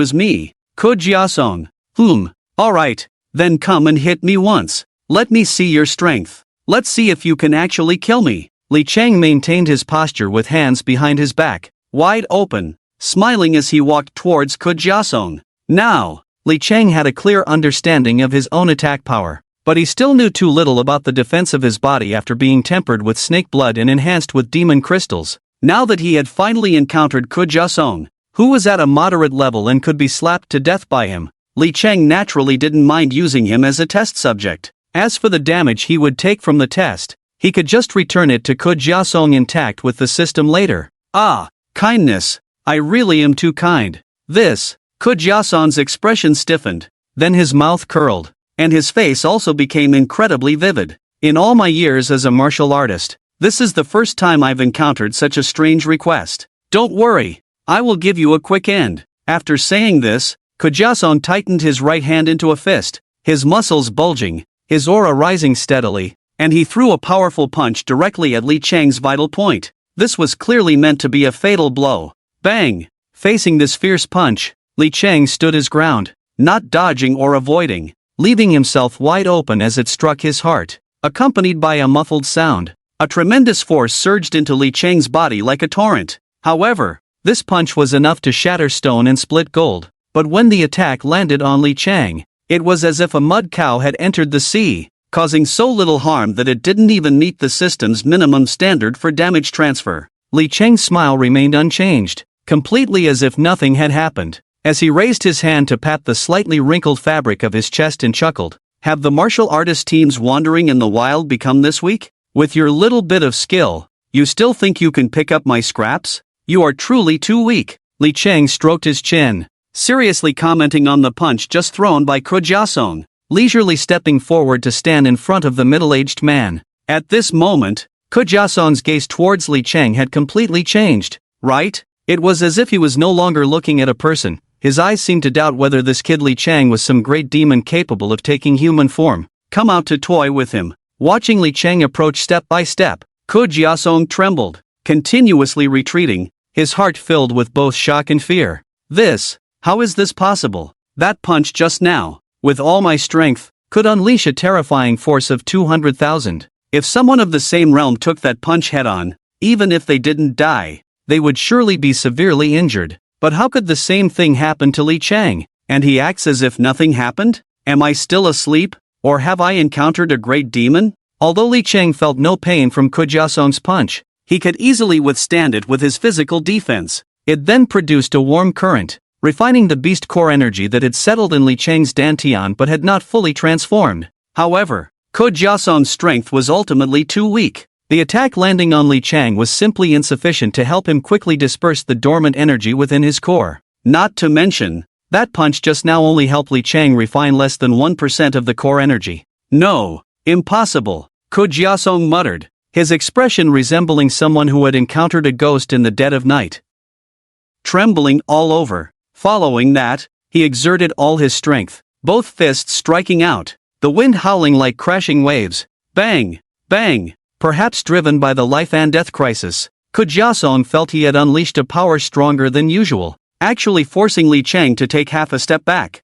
is me, Ko Jiaqing. Alright, then come and hit me once. Let me see your strength. Let's see if you can actually kill me. Li Chang maintained his posture with hands behind his back, wide open, smiling as he walked towards Ko Jiaqing. Now, Li Chang had a clear understanding of his own attack power, but he still knew too little about the defense of his body after being tempered with snake blood and enhanced with demon crystals. Now that he had finally encountered Ko Jiaqing, who was at a moderate level and could be slapped to death by him, Li Chang naturally didn't mind using him as a test subject. As for the damage he would take from the test, he could just return it to Ko Jiaqing intact with the system later. Ah, kindness, I really am too kind. This, Ko Jiaqing's expression stiffened, then his mouth curled, and his face also became incredibly vivid. In all my years as a martial artist, this is the first time I've encountered such a strange request. Don't worry, I will give you a quick end. After saying this, Ko Jiaqing tightened his right hand into a fist, his muscles bulging, his aura rising steadily, and he threw a powerful punch directly at Li Chang's vital point. This was clearly meant to be a fatal blow. Bang! Facing this fierce punch, Li Chang stood his ground, not dodging or avoiding, leaving himself wide open as it struck his heart, accompanied by a muffled sound. A tremendous force surged into Li Chang's body like a torrent. However, this punch was enough to shatter stone and split gold, but when the attack landed on Li Chang, It was as if a mud cow had entered the sea, causing so little harm that it didn't even meet the system's minimum standard for damage transfer. Li Cheng's smile remained unchanged, completely as if nothing had happened. As he raised his hand to pat the slightly wrinkled fabric of his chest and chuckled, "Have the martial artist teams wandering in the wild become this weak? With your little bit of skill, you still think you can pick up my scraps? You are truly too weak." Li Cheng stroked his chin, seriously commenting on the punch just thrown by Ko Jiasong, leisurely stepping forward to stand in front of the middle-aged man. At this moment, Ko Jiasong's gaze towards Li Cheng had completely changed, right? It was as if he was no longer looking at a person. His eyes seemed to doubt whether this kid Li Cheng was some great demon capable of taking human form. Come out to toy with him. Watching Li Cheng approach step by step, Ko Jiasong trembled, continuously retreating, his heart filled with both shock and fear. How is this possible? That punch just now, with all my strength, could unleash a terrifying force of 200,000. If someone of the same realm took that punch head-on, even if they didn't die, they would surely be severely injured. But how could the same thing happen to Li Cheng? And he acts as if nothing happened? Am I still asleep? Or have I encountered a great demon? Although Li Cheng felt no pain from Ko Jiasong's punch, he could easily withstand it with his physical defense. It then produced a warm current, refining the beast core energy that had settled in Li Cheng's dantian but had not fully transformed. However, Ko Jiasong's strength was ultimately too weak. The attack landing on Li Cheng was simply insufficient to help him quickly disperse the dormant energy within his core. Not to mention, that punch just now only helped Li Cheng refine less than 1% of the core energy. No, impossible, Ko Jiasong muttered, his expression resembling someone who had encountered a ghost in the dead of night. Trembling all over. Following that, he exerted all his strength, both fists striking out, the wind howling like crashing waves. Bang! Bang! Perhaps driven by the life and death crisis, Ko Jiasong felt he had unleashed a power stronger than usual, actually forcing Li Cheng to take half a step back.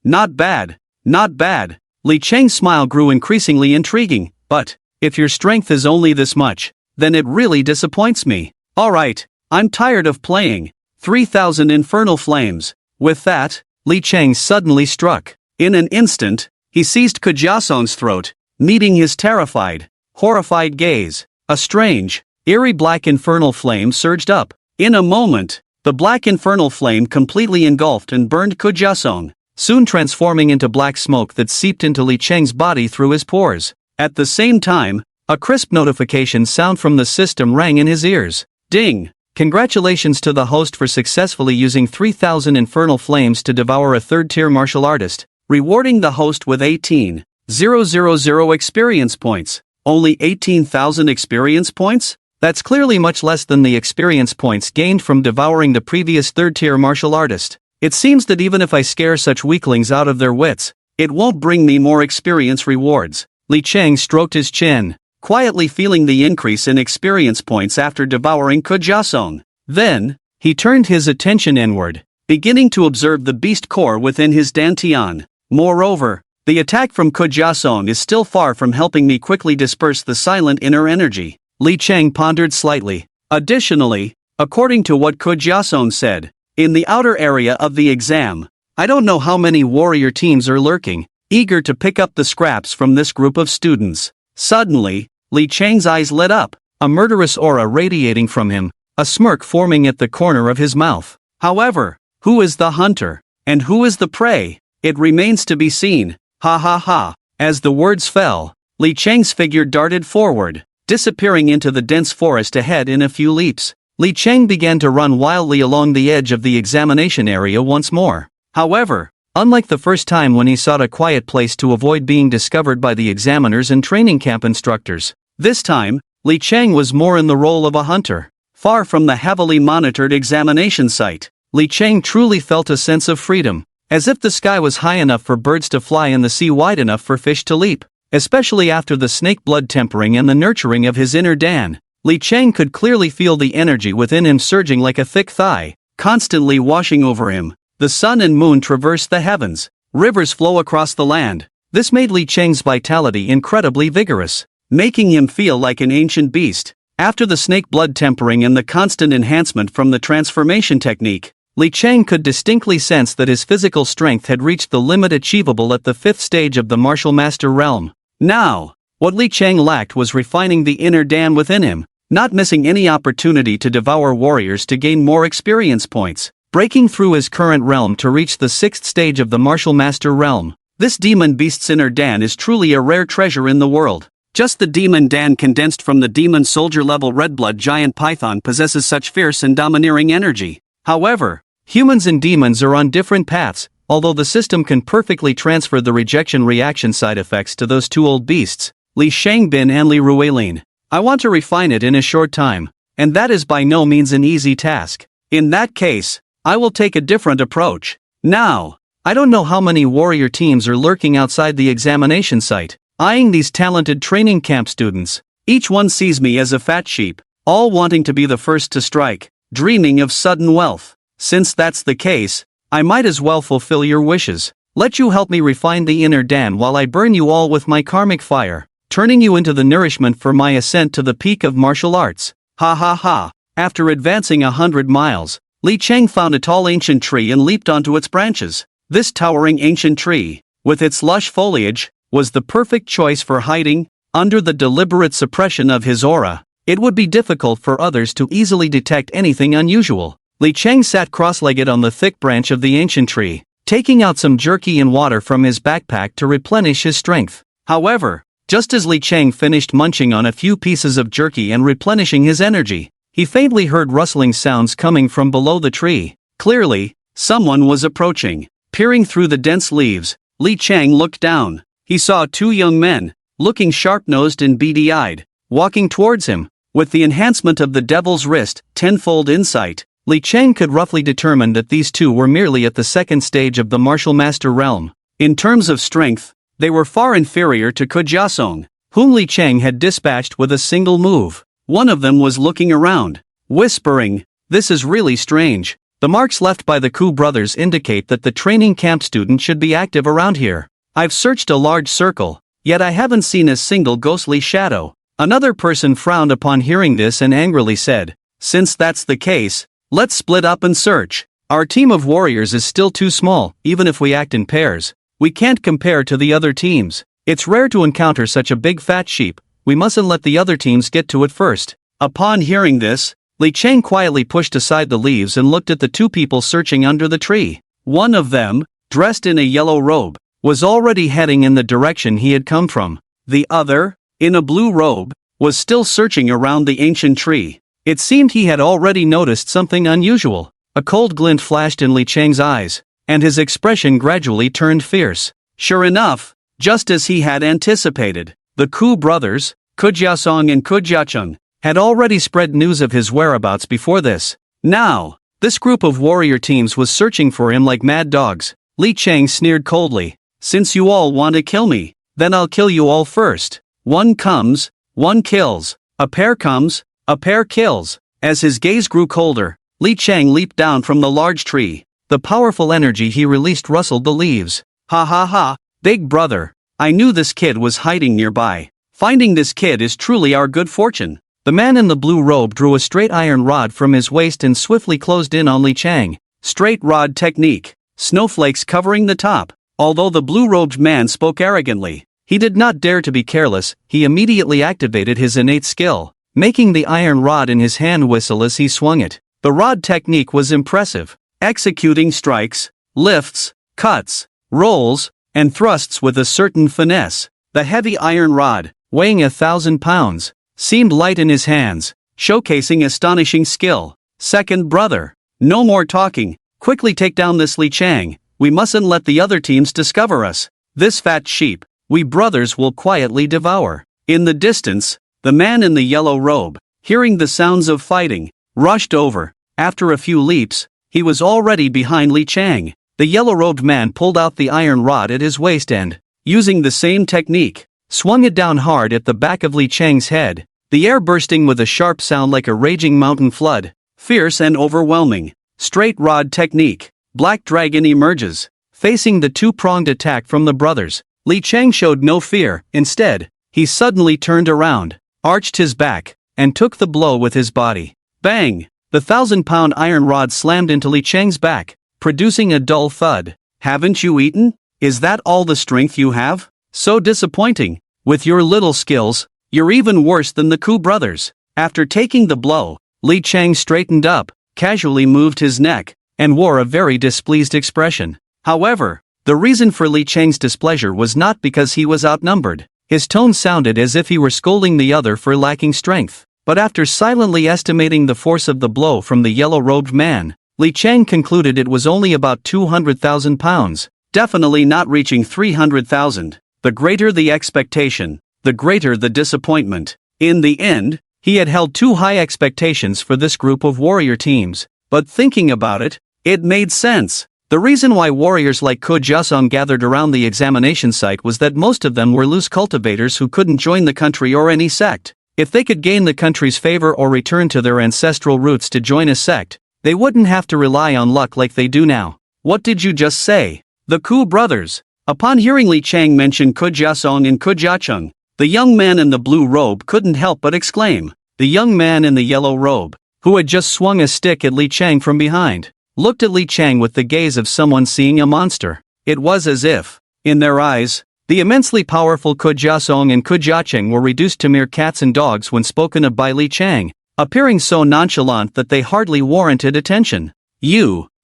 Not bad, not bad. Li Cheng's smile grew increasingly intriguing, but, if your strength is only this much, then it really disappoints me. Alright, I'm tired of playing. 3,000 infernal flames. With that, Li Cheng suddenly struck. In an instant, he seized Ko Jiasong's throat, meeting his terrified, horrified gaze. A strange, eerie black infernal flame surged up. In a moment, the black infernal flame completely engulfed and burned Ko Jiasong, soon transforming into black smoke that seeped into Li Cheng's body through his pores. At the same time, a crisp notification sound from the system rang in his ears. Ding! Congratulations to the host for successfully using 3,000 infernal flames to devour a third-tier martial artist, rewarding the host with 18,000 experience points. Only 18,000 experience points? That's clearly much less than the experience points gained from devouring the previous third-tier martial artist. It seems that even if I scare such weaklings out of their wits, it won't bring me more experience rewards. Li Cheng stroked his chin, quietly feeling the increase in experience points after devouring Ko Jiasong. Then, he turned his attention inward, beginning to observe the beast core within his dantian. Moreover, the attack from Ko Jiasong is still far from helping me quickly disperse the silent inner energy. Li Cheng pondered slightly. Additionally, according to what Ko Jiasong said, in the outer area of the exam, I don't know how many warrior teams are lurking, eager to pick up the scraps from this group of students. Suddenly, Li Cheng's eyes lit up, a murderous aura radiating from him, a smirk forming at the corner of his mouth. However, who is the hunter, and who is the prey? It remains to be seen. Ha ha ha. As the words fell, Li Cheng's figure darted forward, disappearing into the dense forest ahead in a few leaps. Li Cheng began to run wildly along the edge of the examination area once more. However, unlike the first time when he sought a quiet place to avoid being discovered by the examiners and training camp instructors, this time, Li Cheng was more in the role of a hunter. Far from the heavily monitored examination site, Li Cheng truly felt a sense of freedom, as if the sky was high enough for birds to fly and the sea wide enough for fish to leap. Especially after the snake blood tempering and the nurturing of his inner Dan, Li Cheng could clearly feel the energy within him surging like a thick thigh, constantly washing over him. The sun and moon traverse the heavens, rivers flow across the land. This made Li Cheng's vitality incredibly vigorous, making him feel like an ancient beast. After the snake blood tempering and the constant enhancement from the transformation technique, Li Chang could distinctly sense that his physical strength had reached the limit achievable at the 5th stage of the martial master realm. Now, what Li Chang lacked was refining the inner Dan within him, not missing any opportunity to devour warriors to gain more experience points, breaking through his current realm to reach the 6th stage of the martial master realm. This demon beast's inner Dan is truly a rare treasure in the world. Just the demon Dan condensed from the demon soldier level red blood giant python possesses such fierce and domineering energy. However, humans and demons are on different paths, although the system can perfectly transfer the rejection reaction side effects to those two old beasts, Li Shangbin and Li Ruilin. I want to refine it in a short time, and that is by no means an easy task. In that case, I will take a different approach. Now, I don't know how many warrior teams are lurking outside the examination site, eyeing these talented training camp students. Each one sees me as a fat sheep, all wanting to be the first to strike, dreaming of sudden wealth. Since that's the case, I might as well fulfill your wishes. Let you help me refine the inner Dan while I burn you all with my karmic fire, turning you into the nourishment for my ascent to the peak of martial arts. Ha ha ha. After advancing 100 miles, Li Chang found a tall ancient tree and leaped onto its branches. This towering ancient tree, with its lush foliage, was the perfect choice for hiding. Under the deliberate suppression of his aura, it would be difficult for others to easily detect anything unusual. Li Chang sat cross-legged on the thick branch of the ancient tree, taking out some jerky and water from his backpack to replenish his strength. However, just as Li Chang finished munching on a few pieces of jerky and replenishing his energy, he faintly heard rustling sounds coming from below the tree. Clearly, someone was approaching. Peering through the dense leaves, Li Chang looked down. He saw two young men, looking sharp-nosed and beady-eyed, walking towards him. With the enhancement of the Devil's Wrist, tenfold insight, Li Chang could roughly determine that these two were merely at the 2nd stage of the martial master realm. In terms of strength, they were far inferior to Kujasong, whom Li Chang had dispatched with a single move. One of them was looking around, whispering, "This is really strange." The marks left by the Ku brothers indicate that the training camp student should be active around here. I've searched a large circle, yet I haven't seen a single ghostly shadow. Another person frowned upon hearing this and angrily said, "Since that's the case, let's split up and search. Our team of warriors is still too small, even if we act in pairs. We can't compare to the other teams. It's rare to encounter such a big fat sheep. We mustn't let the other teams get to it first." Upon hearing this, Li Chang quietly pushed aside the leaves and looked at the two people searching under the tree. One of them, dressed in a yellow robe, was already heading in the direction he had come from. The other, in a blue robe, was still searching around the ancient tree. It seemed he had already noticed something unusual. A cold glint flashed in Li Chang's eyes, and his expression gradually turned fierce. Sure enough, just as he had anticipated, the Ku brothers, Kujasong and Kujacheng, had already spread news of his whereabouts before this. Now, this group of warrior teams was searching for him like mad dogs. Li Chang sneered coldly, "Since you all want to kill me, then I'll kill you all first. One comes, one kills. A pair comes, a pair kills." As his gaze grew colder, Li Chang leaped down from the large tree. The powerful energy he released rustled the leaves. "Ha ha ha, big brother. I knew this kid was hiding nearby. Finding this kid is truly our good fortune." The man in the blue robe drew a straight iron rod from his waist and swiftly closed in on Li Chang. Straight rod technique. Snowflakes covering the top. Although the blue-robed man spoke arrogantly, he did not dare to be careless. He immediately activated his innate skill, making the iron rod in his hand whistle as he swung it. The rod technique was impressive, executing strikes, lifts, cuts, rolls, and thrusts with a certain finesse. The heavy iron rod, weighing 1,000 pounds, seemed light in his hands, showcasing astonishing skill. "Second brother, no more talking. Quickly take down this Li Chang. We mustn't let the other teams discover us. This fat sheep, we brothers will quietly devour." In the distance, the man in the yellow robe, hearing the sounds of fighting, rushed over. After a few leaps, he was already behind Li Chang. The yellow-robed man pulled out the iron rod at his waist and, using the same technique, swung it down hard at the back of Li Chang's head, the air bursting with a sharp sound like a raging mountain flood. Fierce and overwhelming. Straight rod technique. Black dragon emerges, facing the two-pronged attack from the brothers. Li Chang showed no fear. Instead, he suddenly turned around, arched his back, and took the blow with his body. Bang! The 1,000-pound iron rod slammed into Li Chang's back, producing a dull thud. Haven't you eaten? Is that all the strength you have? So disappointing. With your little skills, you're even worse than the Ku brothers. After taking the blow, Li Chang straightened up, casually moved his neck, and wore a very displeased expression. However, the reason for Li Chang's displeasure was not because he was outnumbered. His tone sounded as if he were scolding the other for lacking strength. But after silently estimating the force of the blow from the yellow-robed man, Li Chang concluded it was only about 200,000 pounds, definitely not reaching 300,000. The greater the expectation, the greater the disappointment. In the end, he had held too high expectations for this group of warrior teams, but thinking about it, it made sense. The reason why warriors like Ko Jasong gathered around the examination site was that most of them were loose cultivators who couldn't join the country or any sect. If they could gain the country's favor or return to their ancestral roots to join a sect, they wouldn't have to rely on luck like they do now. What did you just say? The Ku brothers. Upon hearing Li Chang mention Ko Jasong and Ko Jachung, the young man in the blue robe couldn't help but exclaim. The young man in the yellow robe, who had just swung a stick at Li Chang from behind, looked at Li Chang with the gaze of someone seeing a monster. It was as if, in their eyes, the immensely powerful Ko Jasong and Ko Jacheng were reduced to mere cats and dogs when spoken of by Li Chang, appearing so nonchalant that they hardly warranted attention.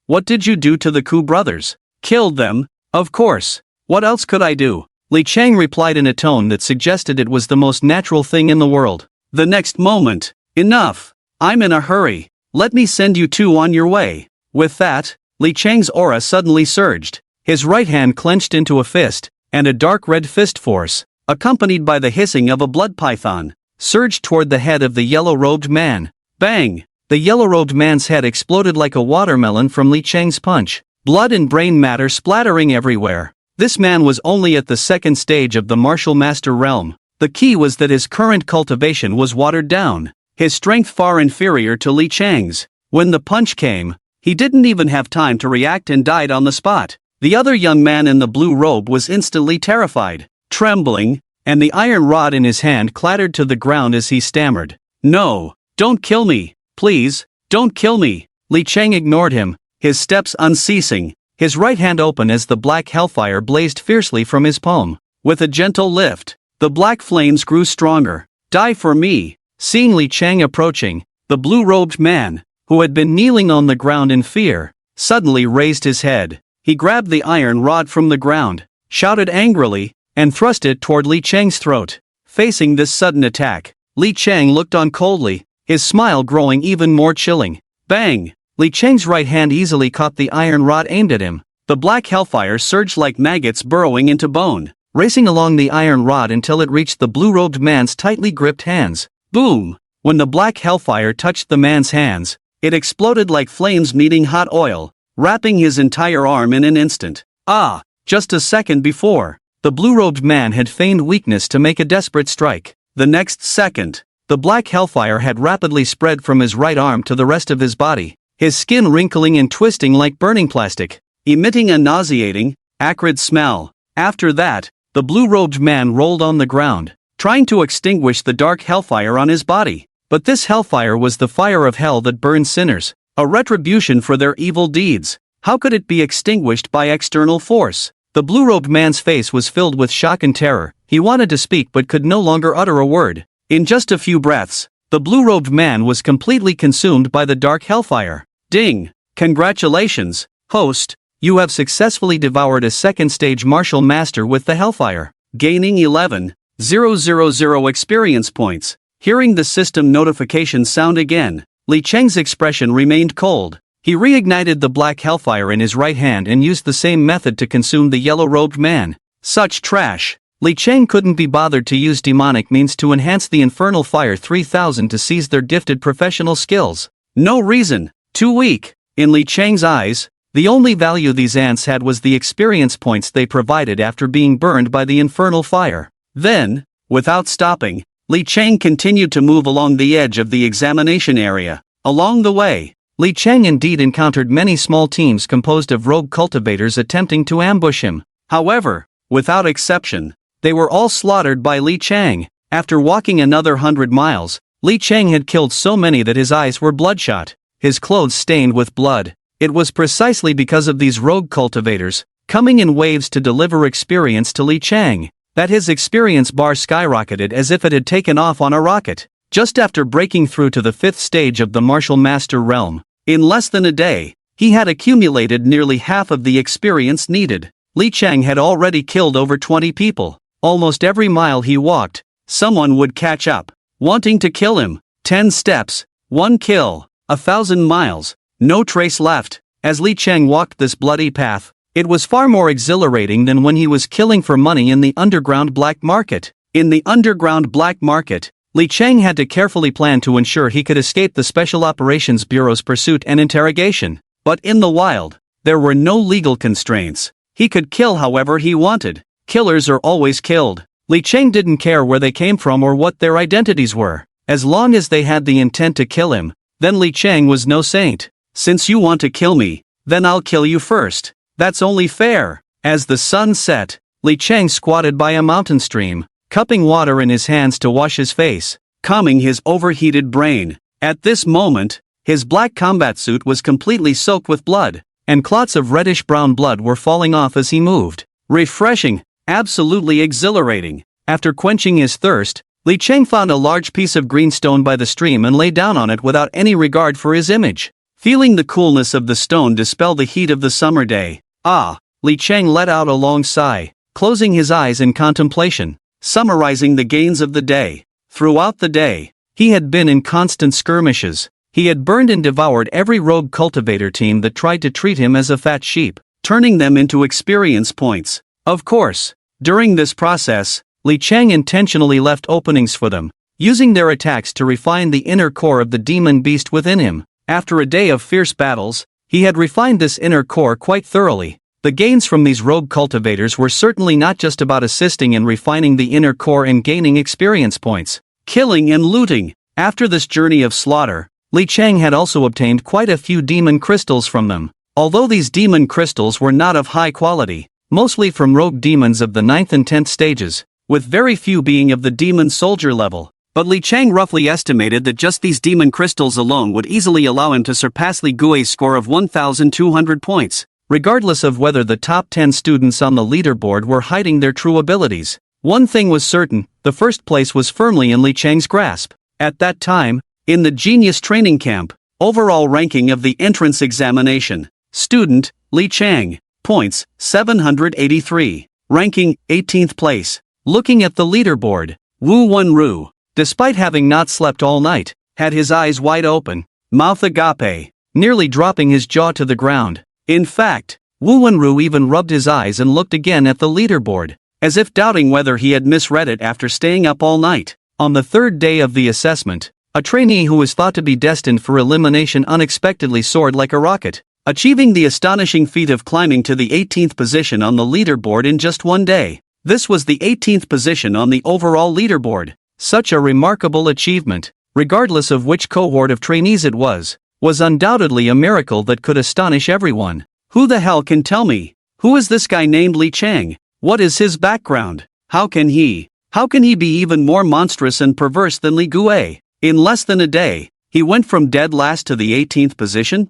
What did you do to the Ku brothers? Killed them, of course. What else could I do? Li Chang replied in a tone that suggested it was the most natural thing in the world. The next moment, enough. I'm in a hurry. Let me send you two on your way. With that, Li Chang's aura suddenly surged. His right hand clenched into a fist, and a dark red fist force, accompanied by the hissing of a blood python, surged toward the head of the yellow-robed man. Bang! The yellow-robed man's head exploded like a watermelon from Li Chang's punch, blood and brain matter splattering everywhere. This man was only at the second stage of the martial master realm. The key was that his current cultivation was watered down, his strength far inferior to Li Chang's. When the punch came, he didn't even have time to react and died on the spot. The other young man in the blue robe was instantly terrified, trembling, and the iron rod in his hand clattered to the ground as he stammered. No, don't kill me, please, don't kill me. Li Chang ignored him, his steps unceasing, his right hand open as the black hellfire blazed fiercely from his palm. With a gentle lift, the black flames grew stronger. Die for me. Seeing Li Chang approaching, the blue-robed man, who had been kneeling on the ground in fear, suddenly raised his head. He grabbed the iron rod from the ground, shouted angrily, and thrust it toward Li Chang's throat. Facing this sudden attack, Li Chang looked on coldly, his smile growing even more chilling. Bang! Li Chang's right hand easily caught the iron rod aimed at him. The black hellfire surged like maggots burrowing into bone, racing along the iron rod until it reached the blue-robed man's tightly gripped hands. Boom! When the black hellfire touched the man's hands, it exploded like flames meeting hot oil, wrapping his entire arm in an instant. Just a second before, the blue-robed man had feigned weakness to make a desperate strike. The next second, the black hellfire had rapidly spread from his right arm to the rest of his body, his skin wrinkling and twisting like burning plastic, emitting a nauseating, acrid smell. After that, the blue-robed man rolled on the ground, trying to extinguish the dark hellfire on his body. But this hellfire was the fire of hell that burns sinners, a retribution for their evil deeds. How could it be extinguished by external force? The blue-robed man's face was filled with shock and terror. He wanted to speak but could no longer utter a word. In just a few breaths, the blue-robed man was completely consumed by the dark hellfire. Ding! Congratulations, host, you have successfully devoured a second-stage martial master with the hellfire, gaining 11,000 experience points. Hearing the system notification sound again, Li Chang's expression remained cold. He reignited the black hellfire in his right hand and used the same method to consume the yellow-robed man. Such trash! Li Chang couldn't be bothered to use demonic means to enhance the infernal fire 3000 to seize their gifted professional skills. No reason. Too weak. In Li Chang's eyes, the only value these ants had was the experience points they provided after being burned by the infernal fire. Then, without stopping, Li Chang continued to move along the edge of the examination area. Along the way, Li Chang indeed encountered many small teams composed of rogue cultivators attempting to ambush him. However, without exception, they were all slaughtered by Li Chang. After walking another 100 miles, Li Chang had killed so many that his eyes were bloodshot. his clothes stained with blood. It was precisely because of these rogue cultivators, coming in waves to deliver experience to Li Chang, that his experience bar skyrocketed as if it had taken off on a rocket. Just after breaking through to the 5th stage of the Martial Master realm, in less than a day, he had accumulated nearly half of the experience needed. Li Chang had already killed over 20 people. Almost every mile he walked, someone would catch up, wanting to kill him. 10 steps, 1 kill, 1,000 miles, no trace left. As Li Chang walked this bloody path, it was far more exhilarating than when he was killing for money in the underground black market. In the underground black market, Li Chang had to carefully plan to ensure he could escape the Special Operations Bureau's pursuit and interrogation. But in the wild, there were no legal constraints. He could kill however he wanted. Killers are always killed. Li Chang didn't care where they came from or what their identities were. As long as they had the intent to kill him, then Li Chang was no saint. Since you want to kill me, then I'll kill you first. That's only fair. As the sun set, Li Chang squatted by a mountain stream, cupping water in his hands to wash his face, calming his overheated brain. At this moment, his black combat suit was completely soaked with blood, and clots of reddish-brown blood were falling off as he moved. Refreshing, absolutely exhilarating. After quenching his thirst, Li Chang found a large piece of green stone by the stream and lay down on it without any regard for his image. Feeling the coolness of the stone dispel the heat of the summer day. Li Chang let out a long sigh, closing his eyes in contemplation. Summarizing the gains of the day. Throughout the day, he had been in constant skirmishes. He had burned and devoured every rogue cultivator team that tried to treat him as a fat sheep, turning them into experience points. Of course, during this process, Li Chang intentionally left openings for them, using their attacks to refine the inner core of the demon beast within him. After a day of fierce battles, he had refined this inner core quite thoroughly. The gains from these rogue cultivators were certainly not just about assisting in refining the inner core and gaining experience points, killing and looting. After this journey of slaughter, Li Chang had also obtained quite a few demon crystals from them. Although these demon crystals were not of high quality, mostly from rogue demons of the 9th and 10th stages, with very few being of the demon soldier level. But Li Chang roughly estimated that just these demon crystals alone would easily allow him to surpass Li Gui's score of 1,200 points. Regardless of whether the top 10 students on the leaderboard were hiding their true abilities, one thing was certain: the first place was firmly in Li Chang's grasp. At that time, in the Genius Training Camp, overall ranking of the entrance examination, student, Li Chang, points, 783, ranking, 18th place. Looking at the leaderboard, Wu Wenru, despite having not slept all night, had his eyes wide open, mouth agape, nearly dropping his jaw to the ground. In fact, Wu Wenru even rubbed his eyes and looked again at the leaderboard, as if doubting whether he had misread it after staying up all night. On the 3rd day of the assessment, a trainee who was thought to be destined for elimination unexpectedly soared like a rocket, achieving the astonishing feat of climbing to the 18th position on the leaderboard in just one day. This was the 18th position on the overall leaderboard. Such a remarkable achievement, regardless of which cohort of trainees it was undoubtedly a miracle that could astonish everyone. Who the hell can tell me? Who is this guy named Li Chang? What is his background? How can he be even more monstrous and perverse than Li Gui? In less than a day, he went from dead last to the 18th position?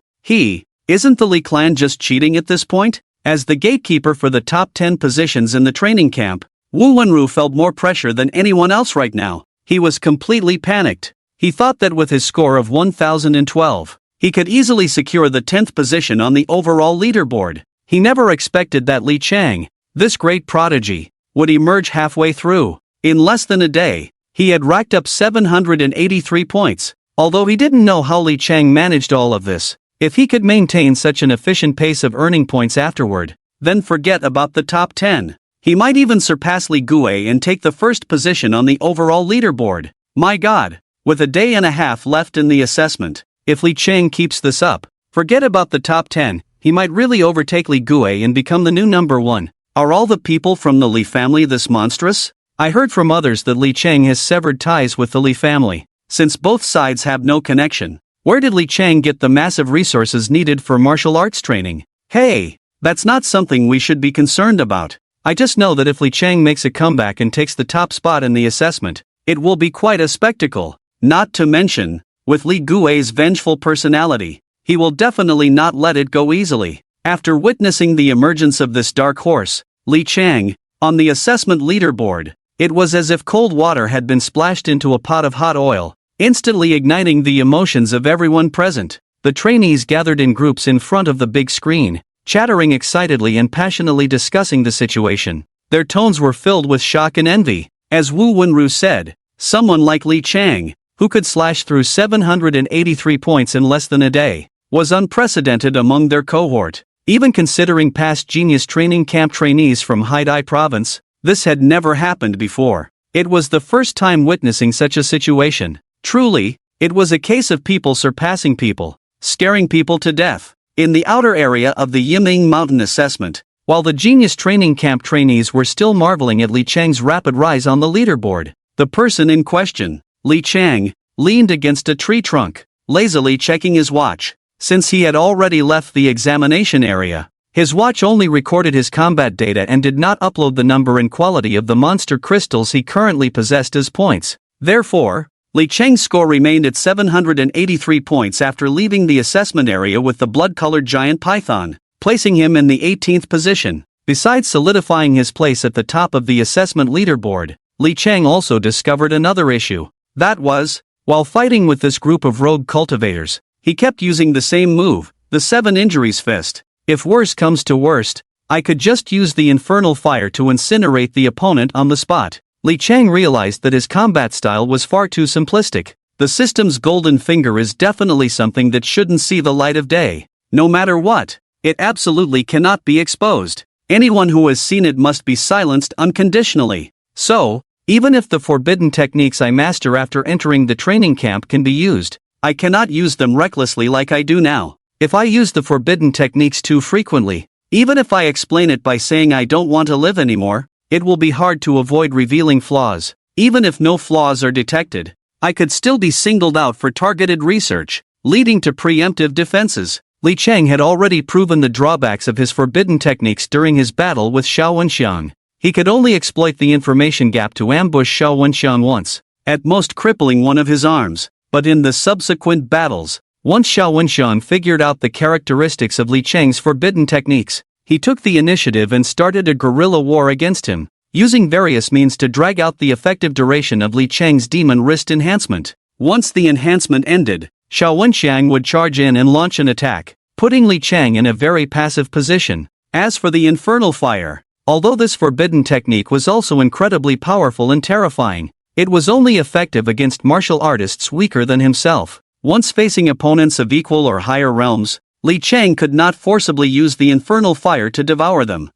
Isn't the Li clan just cheating at this point? As the gatekeeper for the top 10 positions in the training camp, Wu Wenru felt more pressure than anyone else right now. He was completely panicked. He thought that with his score of 1,012, he could easily secure the 10th position on the overall leaderboard. He never expected that Li Chang, this great prodigy, would emerge halfway through. In less than a day, he had racked up 783 points. Although he didn't know how Li Chang managed all of this, if he could maintain such an efficient pace of earning points afterward, then forget about the top 10. He might even surpass Li Gui and take the first position on the overall leaderboard. My God, with a day and a half left in the assessment, if Li Chang keeps this up, forget about the top 10, he might really overtake Li Gui and become the new number 1. Are all the people from the Li family this monstrous? I heard from others that Li Chang has severed ties with the Li family, since both sides have no connection. Where did Li Chang get the massive resources needed for martial arts training? Hey, that's not something we should be concerned about. I just know that if Li Chang makes a comeback and takes the top spot in the assessment, it will be quite a spectacle. Not to mention, with Li Gui's vengeful personality, he will definitely not let it go easily. After witnessing the emergence of this dark horse, Li Chang, on the assessment leaderboard, it was as if cold water had been splashed into a pot of hot oil, instantly igniting the emotions of everyone present. The trainees gathered in groups in front of the big screen, chattering excitedly and passionately discussing the situation. Their tones were filled with shock and envy. As Wu Wenru said, someone like Li Chang, who could slash through 783 points in less than a day, was unprecedented among their cohort. Even considering past genius training camp trainees from Haidai province, this had never happened before. It was the first time witnessing such a situation. Truly, it was a case of people surpassing people, scaring people to death. In the outer area of the Yiming Mountain assessment, while the genius training camp trainees were still marveling at Li Chang's rapid rise on the leaderboard, the person in question, Li Chang, leaned against a tree trunk, lazily checking his watch. Since he had already left the examination area, his watch only recorded his combat data and did not upload the number and quality of the monster crystals he currently possessed as points. Therefore, Li Chang's score remained at 783 points after leaving the assessment area with the blood-colored giant python, placing him in the 18th position. Besides solidifying his place at the top of the assessment leaderboard, Li Chang also discovered another issue. That was, while fighting with this group of rogue cultivators, he kept using the same move, the 7 injuries fist. If worse comes to worst, I could just use the infernal fire to incinerate the opponent on the spot. Li Chang realized that his combat style was far too simplistic. The system's golden finger is definitely something that shouldn't see the light of day. No matter what, it absolutely cannot be exposed. Anyone who has seen it must be silenced unconditionally. So, even if the forbidden techniques I master after entering the training camp can be used, I cannot use them recklessly like I do now. If I use the forbidden techniques too frequently, even if I explain it by saying I don't want to live anymore, it will be hard to avoid revealing flaws. Even if no flaws are detected, I could still be singled out for targeted research, leading to preemptive defenses. Li Chang had already proven the drawbacks of his forbidden techniques during his battle with Xiao Wenxiang. He could only exploit the information gap to ambush Xiao Wenxiang once, at most crippling one of his arms. But in the subsequent battles, once Xiao Wenxiang figured out the characteristics of Li Chang's forbidden techniques, he took the initiative and started a guerrilla war against him, using various means to drag out the effective duration of Li Chang's demon wrist enhancement. Once the enhancement ended, Xiao Wenxiang would charge in and launch an attack, putting Li Chang in a very passive position. As for the infernal fire, although this forbidden technique was also incredibly powerful and terrifying, it was only effective against martial artists weaker than himself. Once facing opponents of equal or higher realms, Li Chang could not forcibly use the infernal fire to devour them.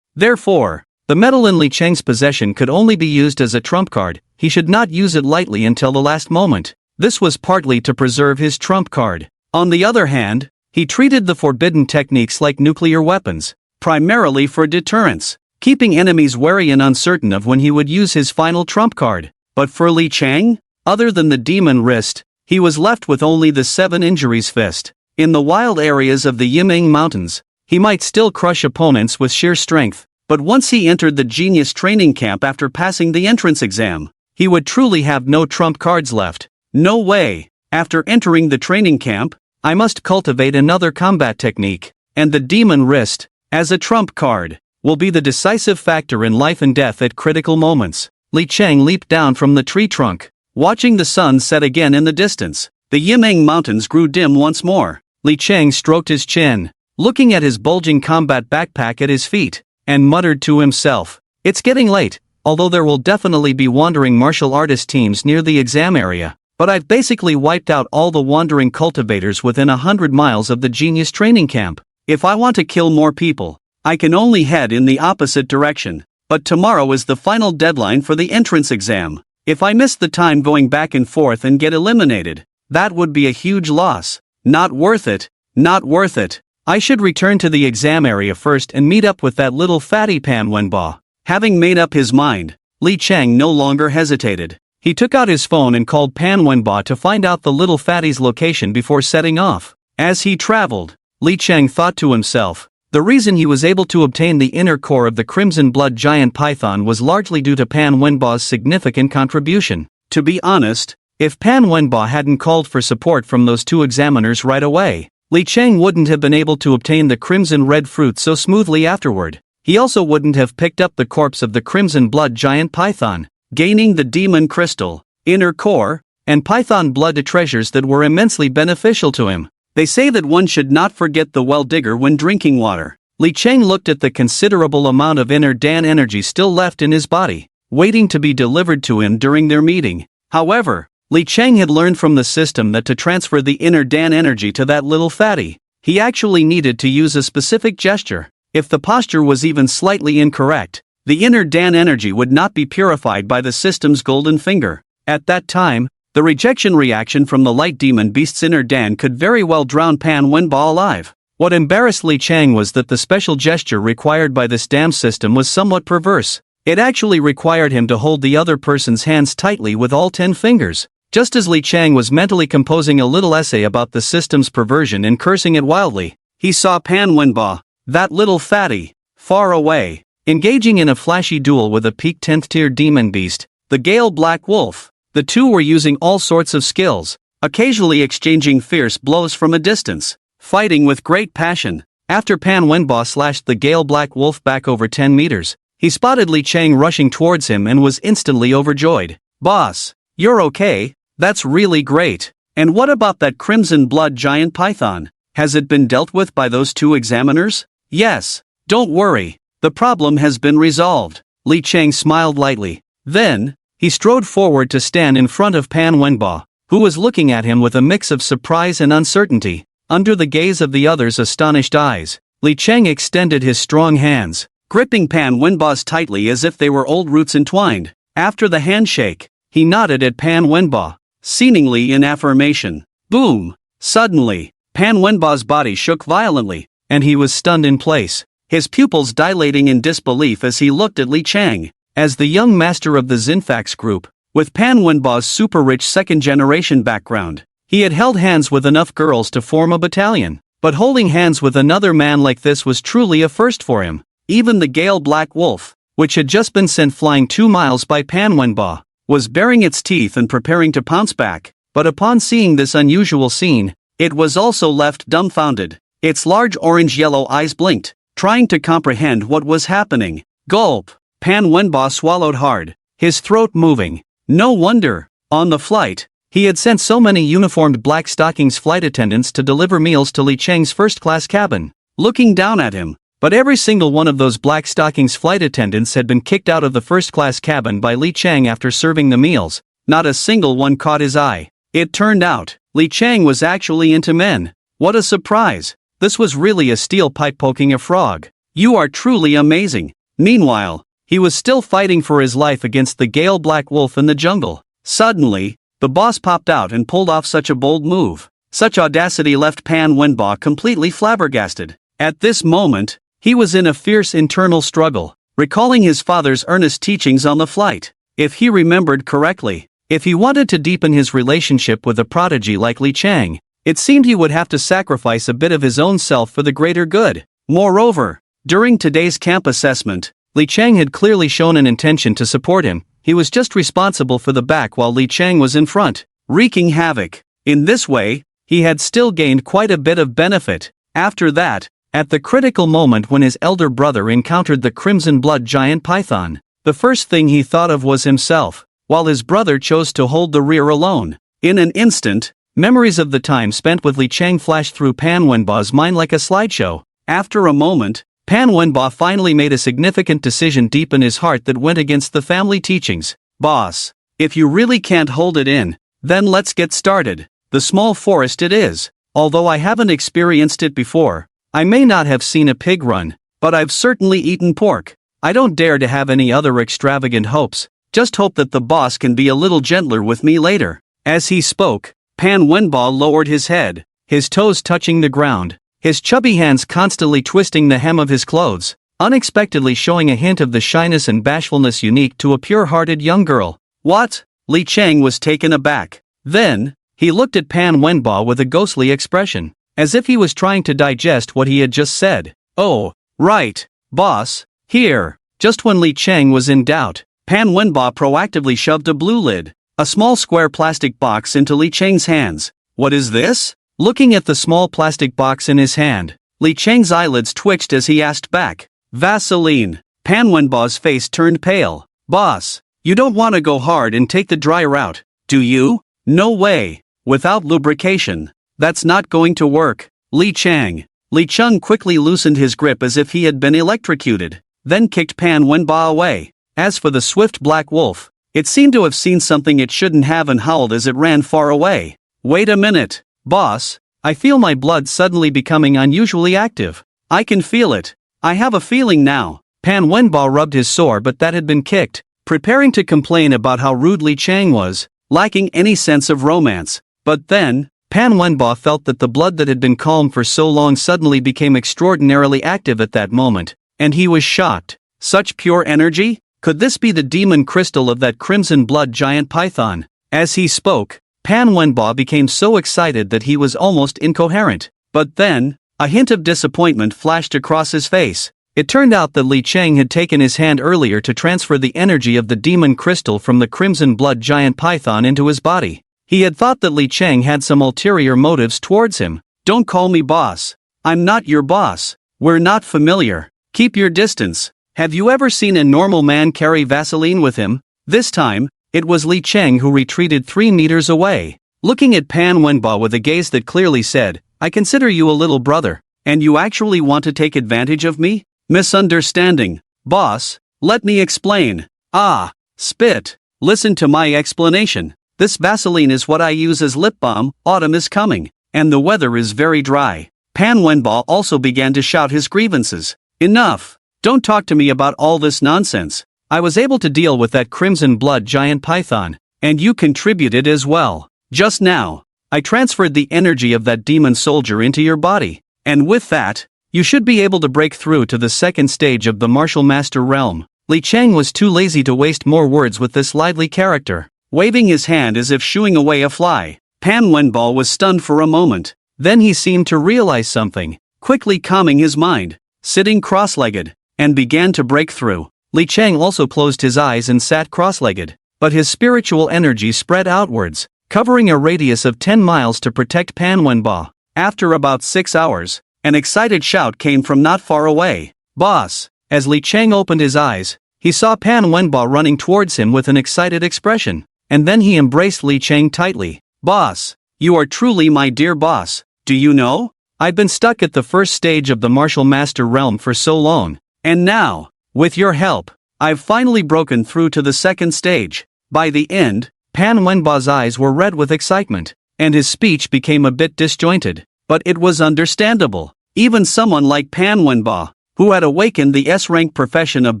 Therefore, the metal in Li Chang's possession could only be used as a trump card. He should not use it lightly until the last moment. This was partly to preserve his trump card. On the other hand, he treated the forbidden techniques like nuclear weapons, primarily for deterrence, keeping enemies wary and uncertain of when he would use his final trump card. But for Li Chang, other than the demon wrist, he was left with only the 7 injuries fist. In the wild areas of the Yiming Mountains, he might still crush opponents with sheer strength, but once he entered the genius training camp after passing the entrance exam, he would truly have no trump cards left. No way! After entering the training camp, I must cultivate another combat technique, and the demon wrist, as a trump card, will be the decisive factor in life and death at critical moments. Li Chang leaped down from the tree trunk, watching the sun set again in the distance. The Yiming Mountains grew dim once more. Li Chang stroked his chin, looking at his bulging combat backpack at his feet, and muttered to himself, "It's getting late, although there will definitely be wandering martial artist teams near the exam area, but I've basically wiped out all the wandering cultivators within 100 miles of the genius training camp. If I want to kill more people, I can only head in the opposite direction. But tomorrow is the final deadline for the entrance exam. If I miss the time going back and forth and get eliminated, that would be a huge loss. Not worth it, not worth it. I should return to the exam area first and meet up with that little fatty Pan Wenba." Having made up his mind, Li Chang no longer hesitated. He took out his phone and called Pan Wenba to find out the little fatty's location before setting off. As he traveled, Li Chang thought to himself, the reason he was able to obtain the inner core of the Crimson Blood Giant Python was largely due to Pan Wenba's significant contribution. To be honest, If Pan Wenba hadn't called for support from those two examiners right away, Li Cheng wouldn't have been able to obtain the crimson red fruit so smoothly afterward. He also wouldn't have picked up the corpse of the crimson blood giant python, gaining the demon crystal, inner core, and python blood treasures that were immensely beneficial to him. They say that one should not forget the well digger when drinking water. Li Cheng looked at the considerable amount of inner Dan energy still left in his body, waiting to be delivered to him during their meeting. However, Li Cheng had learned from the system that to transfer the inner Dan energy to that little fatty, he actually needed to use a specific gesture. If the posture was even slightly incorrect, the inner Dan energy would not be purified by the system's golden finger. At that time, the rejection reaction from the light demon beast's inner Dan could very well drown Pan Wenba alive. What embarrassed Li Cheng was that the special gesture required by this damn system was somewhat perverse. It actually required him to hold the other person's hands tightly with all 10 fingers. Just as Li Cheng was mentally composing a little essay about the system's perversion and cursing it wildly, he saw Pan Wenba, that little fatty, far away, engaging in a flashy duel with a peak 10th tier demon beast, the Gale Black Wolf. The two were using all sorts of skills, occasionally exchanging fierce blows from a distance, fighting with great passion. After Pan Wenba slashed the Gale Black Wolf back over 10 meters, he spotted Li Cheng rushing towards him and was instantly overjoyed. "Boss, you're okay? That's really great. And what about that crimson blood giant python? Has it been dealt with by those two examiners?" "Yes, don't worry, the problem has been resolved." Li Cheng smiled lightly. Then, he strode forward to stand in front of Pan Wenba, who was looking at him with a mix of surprise and uncertainty. Under the gaze of the other's astonished eyes, Li Cheng extended his strong hands, gripping Pan Wenba's tightly as if they were old roots entwined. After the handshake, he nodded at Pan Wenba, seemingly in affirmation. Boom! Suddenly, Pan Wenba's body shook violently, and he was stunned in place, his pupils dilating in disbelief as he looked at Li Cheng. As the young master of the Zinfax group, with Pan Wenba's super-rich second-generation background, he had held hands with enough girls to form a battalion, but holding hands with another man like this was truly a first for him. Even the Gale Black Wolf, which had just been sent flying 2 miles by Pan Wenba, was baring its teeth and preparing to pounce back, but upon seeing this unusual scene, it was also left dumbfounded. Its large orange-yellow eyes blinked, trying to comprehend what was happening. Gulp! Pan Wenba swallowed hard, his throat moving. No wonder, on the flight, he had sent so many uniformed Black Stockings flight attendants to deliver meals to Li Cheng's first-class cabin, looking down at him. But every single one of those Black Stockings flight attendants had been kicked out of the first-class cabin by Li Cheng after serving the meals. Not a single one caught his eye. It turned out, Li Cheng was actually into men. What a surprise! This was really a steel pipe poking a frog. "You are truly amazing." Meanwhile, he was still fighting for his life against the Gale Black Wolf in the jungle. Suddenly, the boss popped out and pulled off such a bold move. Such audacity left Pan Wenba completely flabbergasted. At this moment, he was in a fierce internal struggle, recalling his father's earnest teachings on the flight. If he remembered correctly, if he wanted to deepen his relationship with a prodigy like Li Cheng, it seemed he would have to sacrifice a bit of his own self for the greater good. Moreover, during today's camp assessment, Li Cheng had clearly shown an intention to support him. He was just responsible for the back while Li Cheng was in front, wreaking havoc. In this way, he had still gained quite a bit of benefit. After that, at the critical moment when his elder brother encountered the crimson blood giant python, the first thing he thought of was himself, while his brother chose to hold the rear alone. In an instant, memories of the time spent with Li Cheng flashed through Pan Wenba's mind like a slideshow. After a moment, Pan Wenba finally made a significant decision deep in his heart that went against the family teachings. "Boss, if you really can't hold it in, then let's get started. The small forest it is. Although I haven't experienced it before, I may not have seen a pig run, but I've certainly eaten pork. I don't dare to have any other extravagant hopes. Just hope that the boss can be a little gentler with me later." As he spoke, Pan Wenba lowered his head, his toes touching the ground, his chubby hands constantly twisting the hem of his clothes, unexpectedly showing a hint of the shyness and bashfulness unique to a pure-hearted young girl. "What?" Li Cheng was taken aback. Then, he looked at Pan Wenba with a ghostly expression, as if he was trying to digest what he had just said. "Oh, right, boss, here." Just when Li Cheng was in doubt, Pan Wenba proactively shoved a blue lid, a small square plastic box into Li Cheng's hands. What is this? Looking at the small plastic box in his hand, Li Cheng's eyelids twitched as he asked back. Vaseline. Pan Wenba's face turned pale. Boss, you don't want to go hard and take the dry route, do you? No way. Without lubrication. That's not going to work. Li Cheng. Li Cheng quickly loosened his grip as if he had been electrocuted, then kicked Pan Wenba away. As for the swift black wolf, it seemed to have seen something it shouldn't have and howled as it ran far away. Wait a minute, boss. I feel my blood suddenly becoming unusually active. I can feel it. I have a feeling now. Pan Wenba rubbed his sore but that had been kicked, preparing to complain about how rude Li Cheng was, lacking any sense of romance. But then, Pan Wenba felt that the blood that had been calm for so long suddenly became extraordinarily active at that moment, and he was shocked. Such pure energy? Could this be the demon crystal of that crimson blood giant python? As he spoke, Pan Wenba became so excited that he was almost incoherent. But then, a hint of disappointment flashed across his face. It turned out that Li Cheng had taken his hand earlier to transfer the energy of the demon crystal from the crimson blood giant python into his body. He had thought that Li Cheng had some ulterior motives towards him. Don't call me boss. I'm not your boss. We're not familiar. Keep your distance. Have you ever seen a normal man carry Vaseline with him? This time, it was Li Cheng who retreated 3 meters away, looking at Pan Wenba with a gaze that clearly said, I consider you a little brother, and you actually want to take advantage of me? Misunderstanding. Boss, let me explain. Ah, spit. Listen to my explanation. This Vaseline is what I use as lip balm. Autumn is coming, and the weather is very dry. Pan Wenba also began to shout his grievances. Enough. Don't talk to me about all this nonsense. I was able to deal with that crimson blood giant python, and you contributed as well. Just now, I transferred the energy of that demon soldier into your body, and with that, you should be able to break through to the second stage of the martial master realm. Li Cheng was too lazy to waste more words with this lively character. Waving his hand as if shooing away a fly, Pan Wenba was stunned for a moment. Then he seemed to realize something, quickly calming his mind, sitting cross-legged, and began to break through. Li Cheng also closed his eyes and sat cross-legged, but his spiritual energy spread outwards, covering a radius of 10 miles to protect Pan Wenba. After about 6 hours, an excited shout came from not far away. Boss! As Li Cheng opened his eyes, he saw Pan Wenba running towards him with an excited expression, and then he embraced Li Cheng tightly. Boss! You are truly my dear boss. Do you know? I've been stuck at the first stage of the martial master realm for so long, and now, with your help, I've finally broken through to the second stage. By the end, Pan Wenba's eyes were red with excitement, and his speech became a bit disjointed. But it was understandable. Even someone like Pan Wenba, who had awakened the S-rank profession of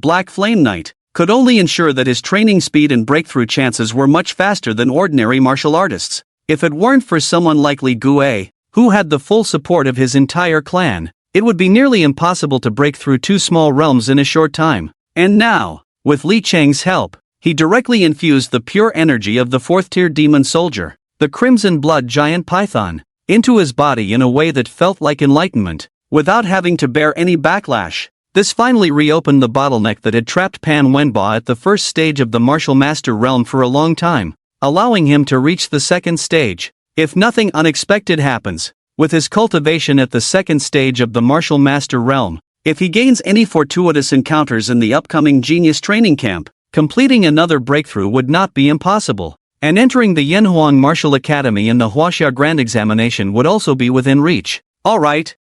Black Flame Knight, could only ensure that his training speed and breakthrough chances were much faster than ordinary martial artists. If it weren't for someone like Li Gue, who had the full support of his entire clan, it would be nearly impossible to break through 2 small realms in a short time. And now, with Li Cheng's help, he directly infused the pure energy of the 4th-tier demon soldier, the crimson blood giant python, into his body in a way that felt like enlightenment, without having to bear any backlash. This finally reopened the bottleneck that had trapped Pan Wenba at the first stage of the martial master realm for a long time, allowing him to reach the second stage. If nothing unexpected happens, with his cultivation at the second stage of the martial master realm, if he gains any fortuitous encounters in the upcoming genius training camp, completing another breakthrough would not be impossible. And entering the Yanhuang Martial Academy in the Huaxia Grand Examination would also be within reach. Alright,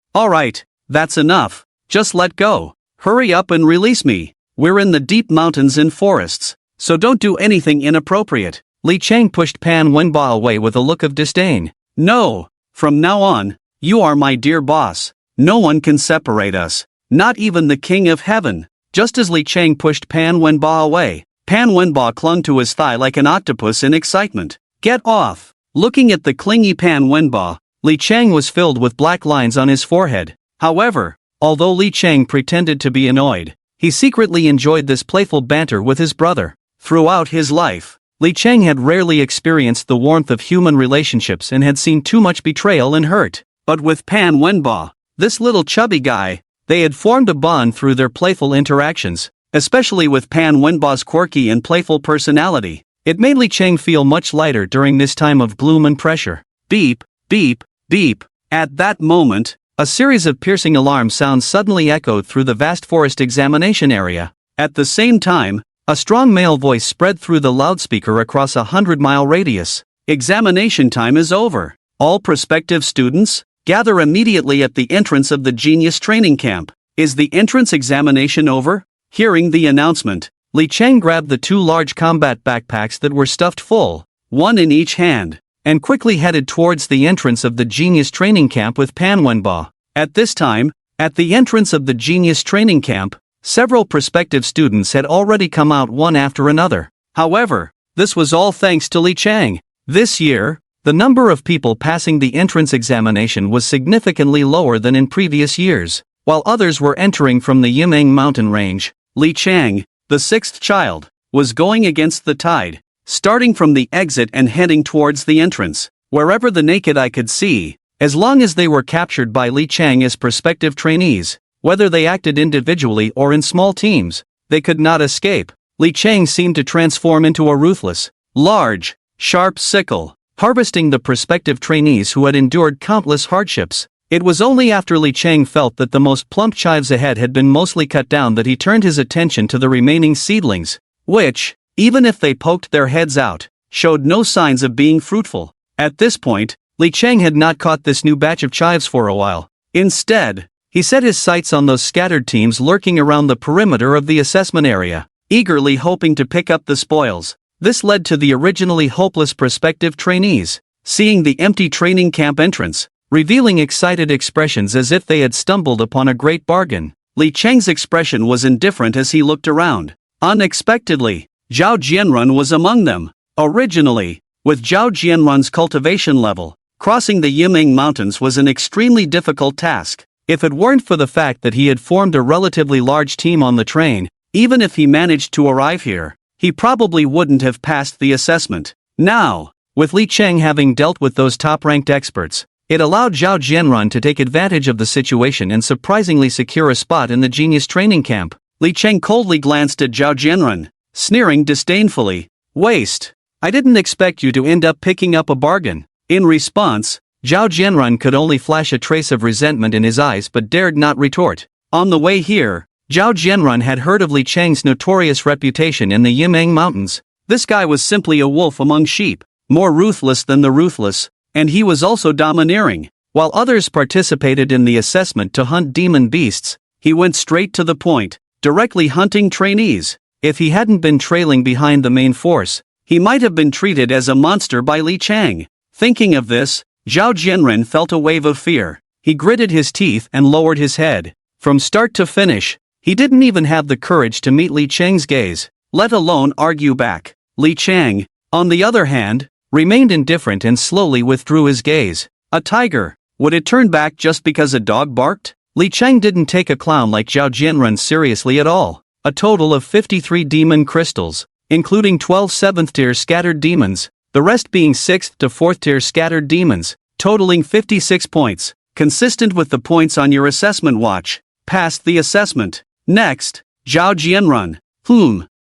that's enough. Just let go. Hurry up and release me. We're in the deep mountains and forests, so don't do anything inappropriate. Li Cheng pushed Pan Wenba away with a look of disdain. No, from now on, you are my dear boss. No one can separate us, not even the King of Heaven. Just as Li Cheng pushed Pan Wenba away, Pan Wenba clung to his thigh like an octopus in excitement. Get off! Looking at the clingy Pan Wenba, Li Cheng was filled with black lines on his forehead. However, although Li Cheng pretended to be annoyed, he secretly enjoyed this playful banter with his brother. Throughout his life, Li Cheng had rarely experienced the warmth of human relationships and had seen too much betrayal and hurt. But with Pan Wenba, this little chubby guy, they had formed a bond through their playful interactions. Especially with Pan Wenba's quirky and playful personality, It made Li Cheng feel much lighter during this time of gloom and pressure. Beep, beep, beep. At that moment, a series of piercing alarm sounds suddenly echoed through the vast forest examination area. At the same time, a strong male voice spread through the loudspeaker across a 100-mile radius. Examination time is over. All prospective students, gather immediately at the entrance of the Genius Training Camp. Is the entrance examination over? Hearing the announcement, Li Cheng grabbed the 2 large combat backpacks that were stuffed full, one in each hand, and quickly headed towards the entrance of the Genius Training Camp with Pan Wenba. At this time, at the entrance of the Genius Training Camp, several prospective students had already come out one after another. However, this was all thanks to Li Cheng. This year, the number of people passing the entrance examination was significantly lower than in previous years. While others were entering from the Yimeng mountain range, Li Cheng, the 6th child, was going against the tide, starting from the exit and heading towards the entrance. Wherever the naked eye could see, as long as they were captured by Li Cheng as prospective trainees, whether they acted individually or in small teams, they could not escape. Li Cheng seemed to transform into a ruthless, large, sharp sickle, harvesting the prospective trainees who had endured countless hardships. It was only after Li Cheng felt that the most plump chives ahead had been mostly cut down that he turned his attention to the remaining seedlings, which, even if they poked their heads out, showed no signs of being fruitful. At this point, Li Cheng had not caught this new batch of chives for a while. Instead, he set his sights on those scattered teams lurking around the perimeter of the assessment area, eagerly hoping to pick up the spoils. This led to the originally hopeless prospective trainees, seeing the empty training camp entrance, revealing excited expressions as if they had stumbled upon a great bargain. Li Cheng's expression was indifferent as he looked around. Unexpectedly, Zhao Jianrun was among them. Originally, with Zhao Jianrun's cultivation level, crossing the Yimeng Mountains was an extremely difficult task. If it weren't for the fact that he had formed a relatively large team on the train, even if he managed to arrive here, he probably wouldn't have passed the assessment. Now, with Li Cheng having dealt with those top-ranked experts, it allowed Zhao Jianrun to take advantage of the situation and surprisingly secure a spot in the Genius Training Camp. Li Cheng coldly glanced at Zhao Jianrun, sneering disdainfully. "Waste. I didn't expect you to end up picking up a bargain." In response, Zhao Jianrun could only flash a trace of resentment in his eyes but dared not retort. On the way here, Zhao Jianrun had heard of Li Cheng's notorious reputation in the Yimeng Mountains. This guy was simply a wolf among sheep, more ruthless than the ruthless, and he was also domineering. While others participated in the assessment to hunt demon beasts, he went straight to the point, directly hunting trainees. If he hadn't been trailing behind the main force, he might have been treated as a monster by Li Cheng. Thinking of this, Zhao Jianren felt a wave of fear. He gritted his teeth and lowered his head. From start to finish, he didn't even have the courage to meet Li Cheng's gaze, let alone argue back. Li Cheng, on the other hand, remained indifferent and slowly withdrew his gaze. A tiger, would it turn back just because a dog barked? Li Cheng didn't take a clown like Zhao Jianren seriously at all. A total of 53 demon crystals, including 12 7th-tier scattered demons, the rest being 6th to 4th-tier scattered demons, totaling 56 points, consistent with the points on your assessment watch. Passed the assessment. Next, Zhao Jianrun.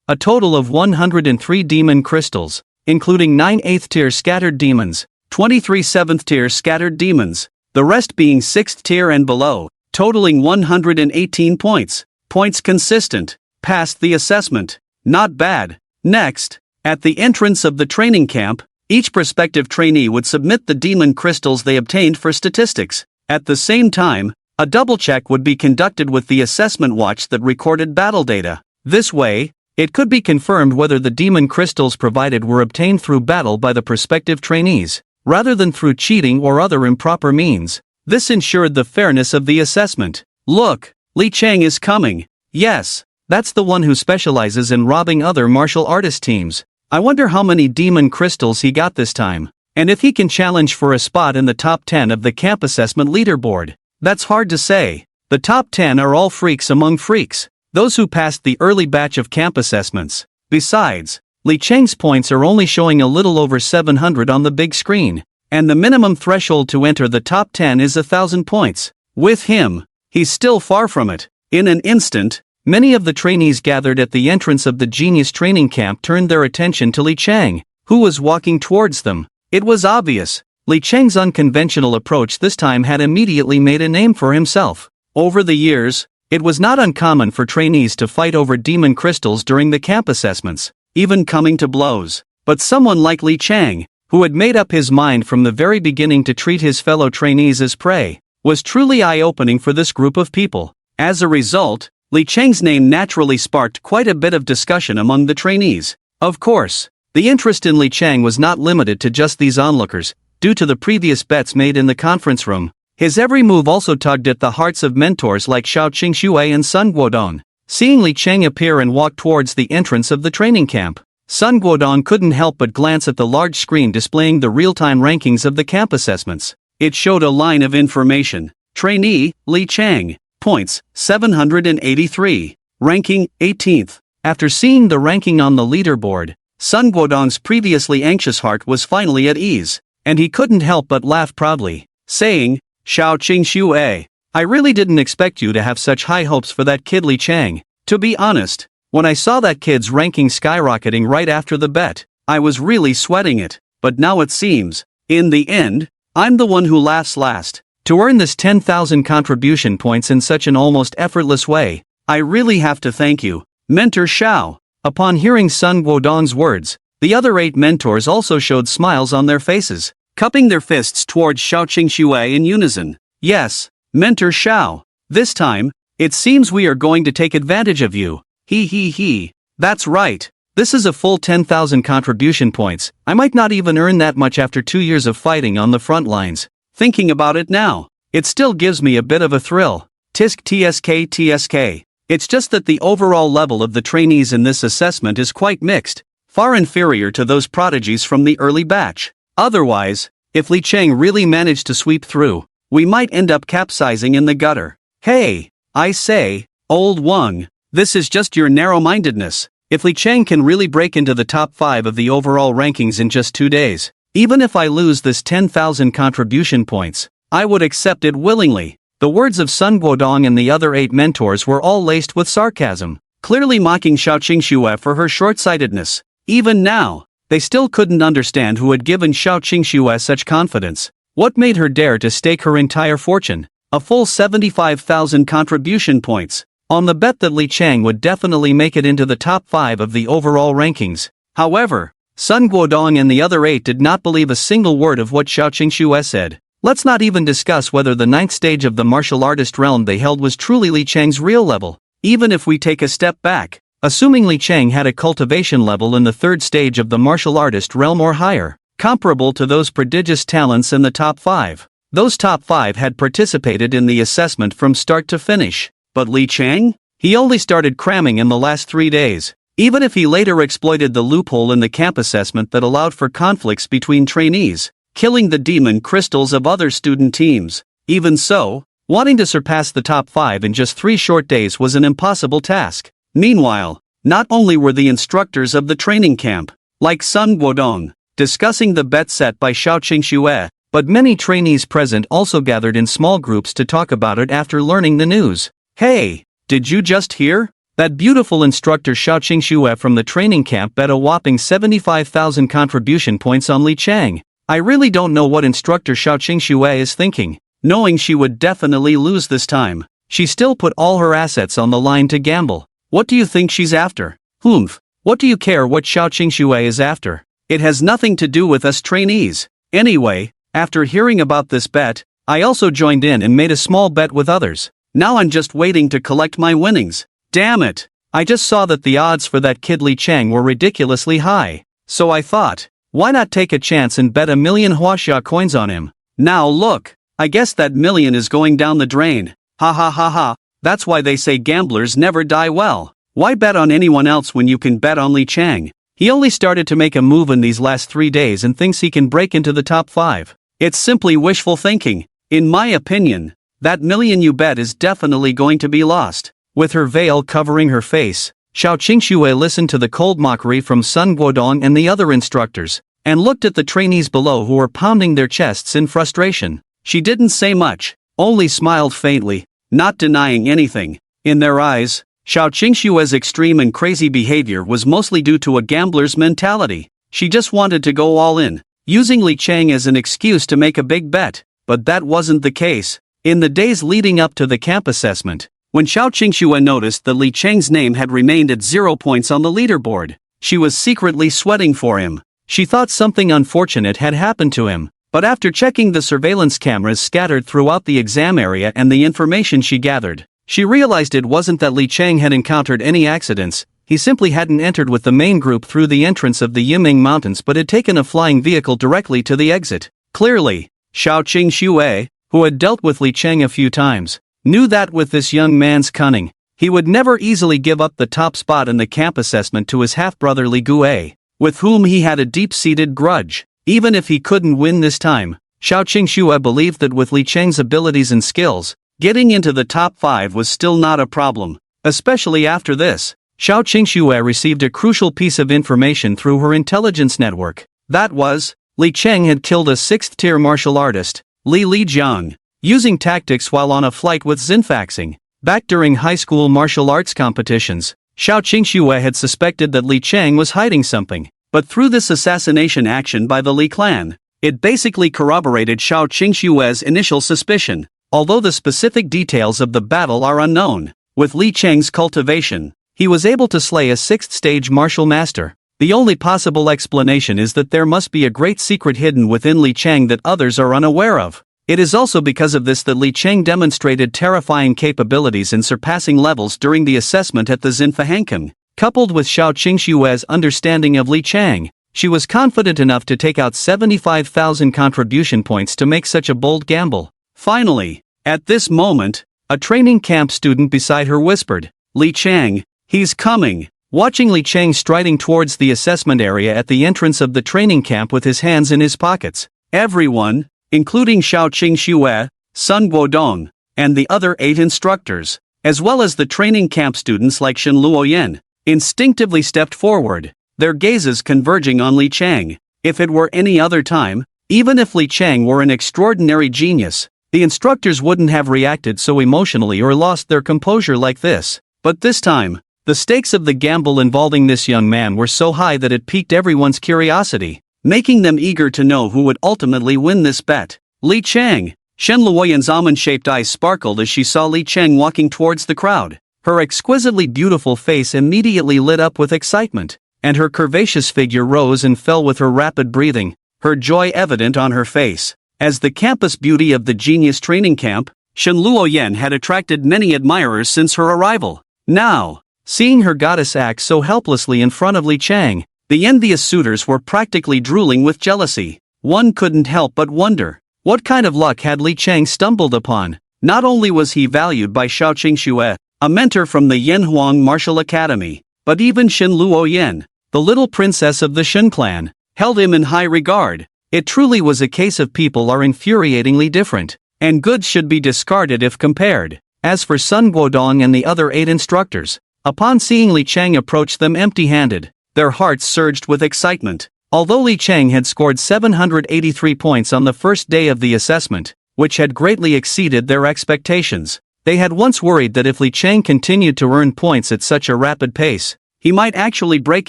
A total of 103 demon crystals, including 9 8th-tier scattered demons, 23 7th-tier scattered demons, the rest being 6th tier and below, totaling 118 points. Points consistent. Passed the assessment. Not bad. Next, at the entrance of the training camp, each prospective trainee would submit the demon crystals they obtained for statistics. At the same time, a double check would be conducted with the assessment watch that recorded battle data. This way, it could be confirmed whether the demon crystals provided were obtained through battle by the prospective trainees, rather than through cheating or other improper means. This ensured the fairness of the assessment. Look, Li Cheng is coming. Yes, that's the one who specializes in robbing other martial artist teams. I wonder how many demon crystals he got this time, and if he can challenge for a spot in the top 10 of the camp assessment leaderboard. That's hard to say. The top 10 are all freaks among freaks, those who passed the early batch of camp assessments. Besides, Li Cheng's points are only showing a little over 700 on the big screen, and the minimum threshold to enter the top 10 is 1,000 points. With him, he's still far from it. In an instant, Many of the trainees gathered at the entrance of the genius training camp turned their attention to Li Chang, who was walking towards them. It was obvious. Li Chang's unconventional approach this time had immediately made a name for himself. Over the years, it was not uncommon for trainees to fight over demon crystals during the camp assessments, even coming to blows. But someone like Li Chang, who had made up his mind from the very beginning to treat his fellow trainees as prey, was truly eye-opening for this group of people. As a result, Li Chang's name naturally sparked quite a bit of discussion among the trainees. Of course, the interest in Li Chang was not limited to just these onlookers. Due to the previous bets made in the conference room, his every move also tugged at the hearts of mentors like Xiao Qingxue and Sun Guodong. Seeing Li Chang appear and walk towards the entrance of the training camp, Sun Guodong couldn't help but glance at the large screen displaying the real-time rankings of the camp assessments. It showed a line of information. Trainee, Li Chang. Points, 783. Ranking, 18th. After seeing the ranking on the leaderboard, Sun Guodong's previously anxious heart was finally at ease, and he couldn't help but laugh proudly, saying, Xiao Qingxue, I really didn't expect you to have such high hopes for that kid Li Chang. To be honest, when I saw that kid's ranking skyrocketing right after the bet, I was really sweating it. But now it seems, in the end, I'm the one who laughs last. To earn this 10,000 contribution points in such an almost effortless way, I really have to thank you, Mentor Xiao. Upon hearing Sun Guodong's words, the other 8 mentors also showed smiles on their faces, cupping their fists towards Xiao Qingxue in unison. Yes, Mentor Xiao. This time, it seems we are going to take advantage of you. He. That's right. This is a full 10,000 contribution points. I might not even earn that much after 2 years of fighting on the front lines. Thinking about it now, it still gives me a bit of a thrill. Tisk tsk. It's just that the overall level of the trainees in this assessment is quite mixed, far inferior to those prodigies from the early batch. Otherwise, if Li Chang really managed to sweep through, we might end up capsizing in the gutter. Hey, I say, old Wang, this is just your narrow-mindedness. If Li Chang can really break into the top 5 of the overall rankings in just 2 days, even if I lose this 10,000 contribution points, I would accept it willingly. The words of Sun Guodong and the other 8 mentors were all laced with sarcasm, clearly mocking Xiao Qingxue for her short-sightedness. Even now, they still couldn't understand who had given Xiao Qingxue such confidence. What made her dare to stake her entire fortune, a full 75,000 contribution points, on the bet that Li Chang would definitely make it into the top 5 of the overall rankings? However, Sun Guodong and the other 8 did not believe a single word of what Xiao Qingxue said. Let's not even discuss whether the 9th stage of the martial artist realm they held was truly Li Chang's real level. Even if we take a step back, assuming Li Chang had a cultivation level in the 3rd stage of the martial artist realm or higher, comparable to those prodigious talents in the top 5. Those top 5 had participated in the assessment from start to finish. But Li Chang? He only started cramming in the last 3 days. Even if he later exploited the loophole in the camp assessment that allowed for conflicts between trainees, killing the demon crystals of other student teams. Even so, wanting to surpass the top 5 in just 3 short days was an impossible task. Meanwhile, not only were the instructors of the training camp, like Sun Guodong, discussing the bet set by Xiao Qingxue, but many trainees present also gathered in small groups to talk about it after learning the news. Hey, did you just hear? That beautiful instructor Xiao Qingxue from the training camp bet a whopping 75,000 contribution points on Li Chang. I really don't know what instructor Xiao Qingxue is thinking. Knowing she would definitely lose this time, she still put all her assets on the line to gamble. What do you think she's after? Humph, what do you care what Xiao Qingxue is after? It has nothing to do with us trainees. Anyway, after hearing about this bet, I also joined in and made a small bet with others. Now I'm just waiting to collect my winnings. Damn it! I just saw that the odds for that kid Li Chang were ridiculously high. So I thought, why not take a chance and bet 1,000,000 Huaxia coins on him? Now look, I guess that million is going down the drain. Ha ha ha ha, that's why they say gamblers never die well. Why bet on anyone else when you can bet on Li Chang? He only started to make a move in these last 3 days and thinks he can break into the top 5. It's simply wishful thinking. In my opinion, that million you bet is definitely going to be lost. With her veil covering her face, Xiao Qingxue listened to the cold mockery from Sun Guodong and the other instructors, and looked at the trainees below who were pounding their chests in frustration. She didn't say much, only smiled faintly, not denying anything. In their eyes, Xiao Qingshue's extreme and crazy behavior was mostly due to a gambler's mentality. She just wanted to go all in, using Li Chang as an excuse to make a big bet. But that wasn't the case. In the days leading up to the camp assessment, when Xiao Qingxue noticed that Li Chang's name had remained at 0 points on the leaderboard, she was secretly sweating for him. She thought something unfortunate had happened to him, but after checking the surveillance cameras scattered throughout the exam area and the information she gathered, she realized it wasn't that Li Chang had encountered any accidents. He simply hadn't entered with the main group through the entrance of the Yiming Mountains but had taken a flying vehicle directly to the exit. Clearly, Xiao Qingxue, who had dealt with Li Chang a few times, knew that with this young man's cunning, he would never easily give up the top spot in the camp assessment to his half-brother Li Gue, with whom he had a deep-seated grudge. Even if he couldn't win this time, Xiao Qingxue believed that with Li Chang's abilities and skills, getting into the top 5 was still not a problem. Especially after this, Xiao Qingxue received a crucial piece of information through her intelligence network. That was, Li Chang had killed a 6th-tier martial artist, Li Lijiang, using tactics while on a flight with Zinfaxing. Back during high school martial arts competitions, Xiao Qingxue had suspected that Li Chang was hiding something, but through this assassination action by the Li clan, it basically corroborated Xiao Qingxue's initial suspicion. Although the specific details of the battle are unknown, with Li Chang's cultivation, he was able to slay a 6th-stage martial master. The only possible explanation is that there must be a great secret hidden within Li Chang that others are unaware of. It is also because of this that Li Chang demonstrated terrifying capabilities in surpassing levels during the assessment at the Zinfahankan. Coupled with Xiao Qingxue's understanding of Li Chang, she was confident enough to take out 75,000 contribution points to make such a bold gamble. Finally, at this moment, a training camp student beside her whispered, "Li Chang, he's coming." Watching Li Chang striding towards the assessment area at the entrance of the training camp with his hands in his pockets, everyone, including Xiao Qingxue, Sun Guodong, and the other 8 instructors, as well as the training camp students like Shen Luoyan, instinctively stepped forward, their gazes converging on Li Chang. If it were any other time, even if Li Chang were an extraordinary genius, the instructors wouldn't have reacted so emotionally or lost their composure like this. But this time, the stakes of the gamble involving this young man were so high that it piqued everyone's curiosity, making them eager to know who would ultimately win this bet. Li Chang. Shen Luoyan's almond-shaped eyes sparkled as she saw Li Chang walking towards the crowd. Her exquisitely beautiful face immediately lit up with excitement, and her curvaceous figure rose and fell with her rapid breathing, her joy evident on her face. As the campus beauty of the genius training camp, Shen Luoyan had attracted many admirers since her arrival. Now, seeing her goddess act so helplessly in front of Li Chang, the envious suitors were practically drooling with jealousy. One couldn't help but wonder, what kind of luck had Li Chang stumbled upon? Not only was he valued by Xiao Qingxue, a mentor from the Yanhuang Martial Academy, but even Shen Luoyan, the little princess of the Shen clan, held him in high regard. It truly was a case of people are infuriatingly different, and goods should be discarded if compared. As for Sun Guodong and the other 8 instructors, upon seeing Li Chang approach them empty-handed, their hearts surged with excitement. Although Li Chang had scored 783 points on the first day of the assessment, which had greatly exceeded their expectations, they had once worried that if Li Chang continued to earn points at such a rapid pace, he might actually break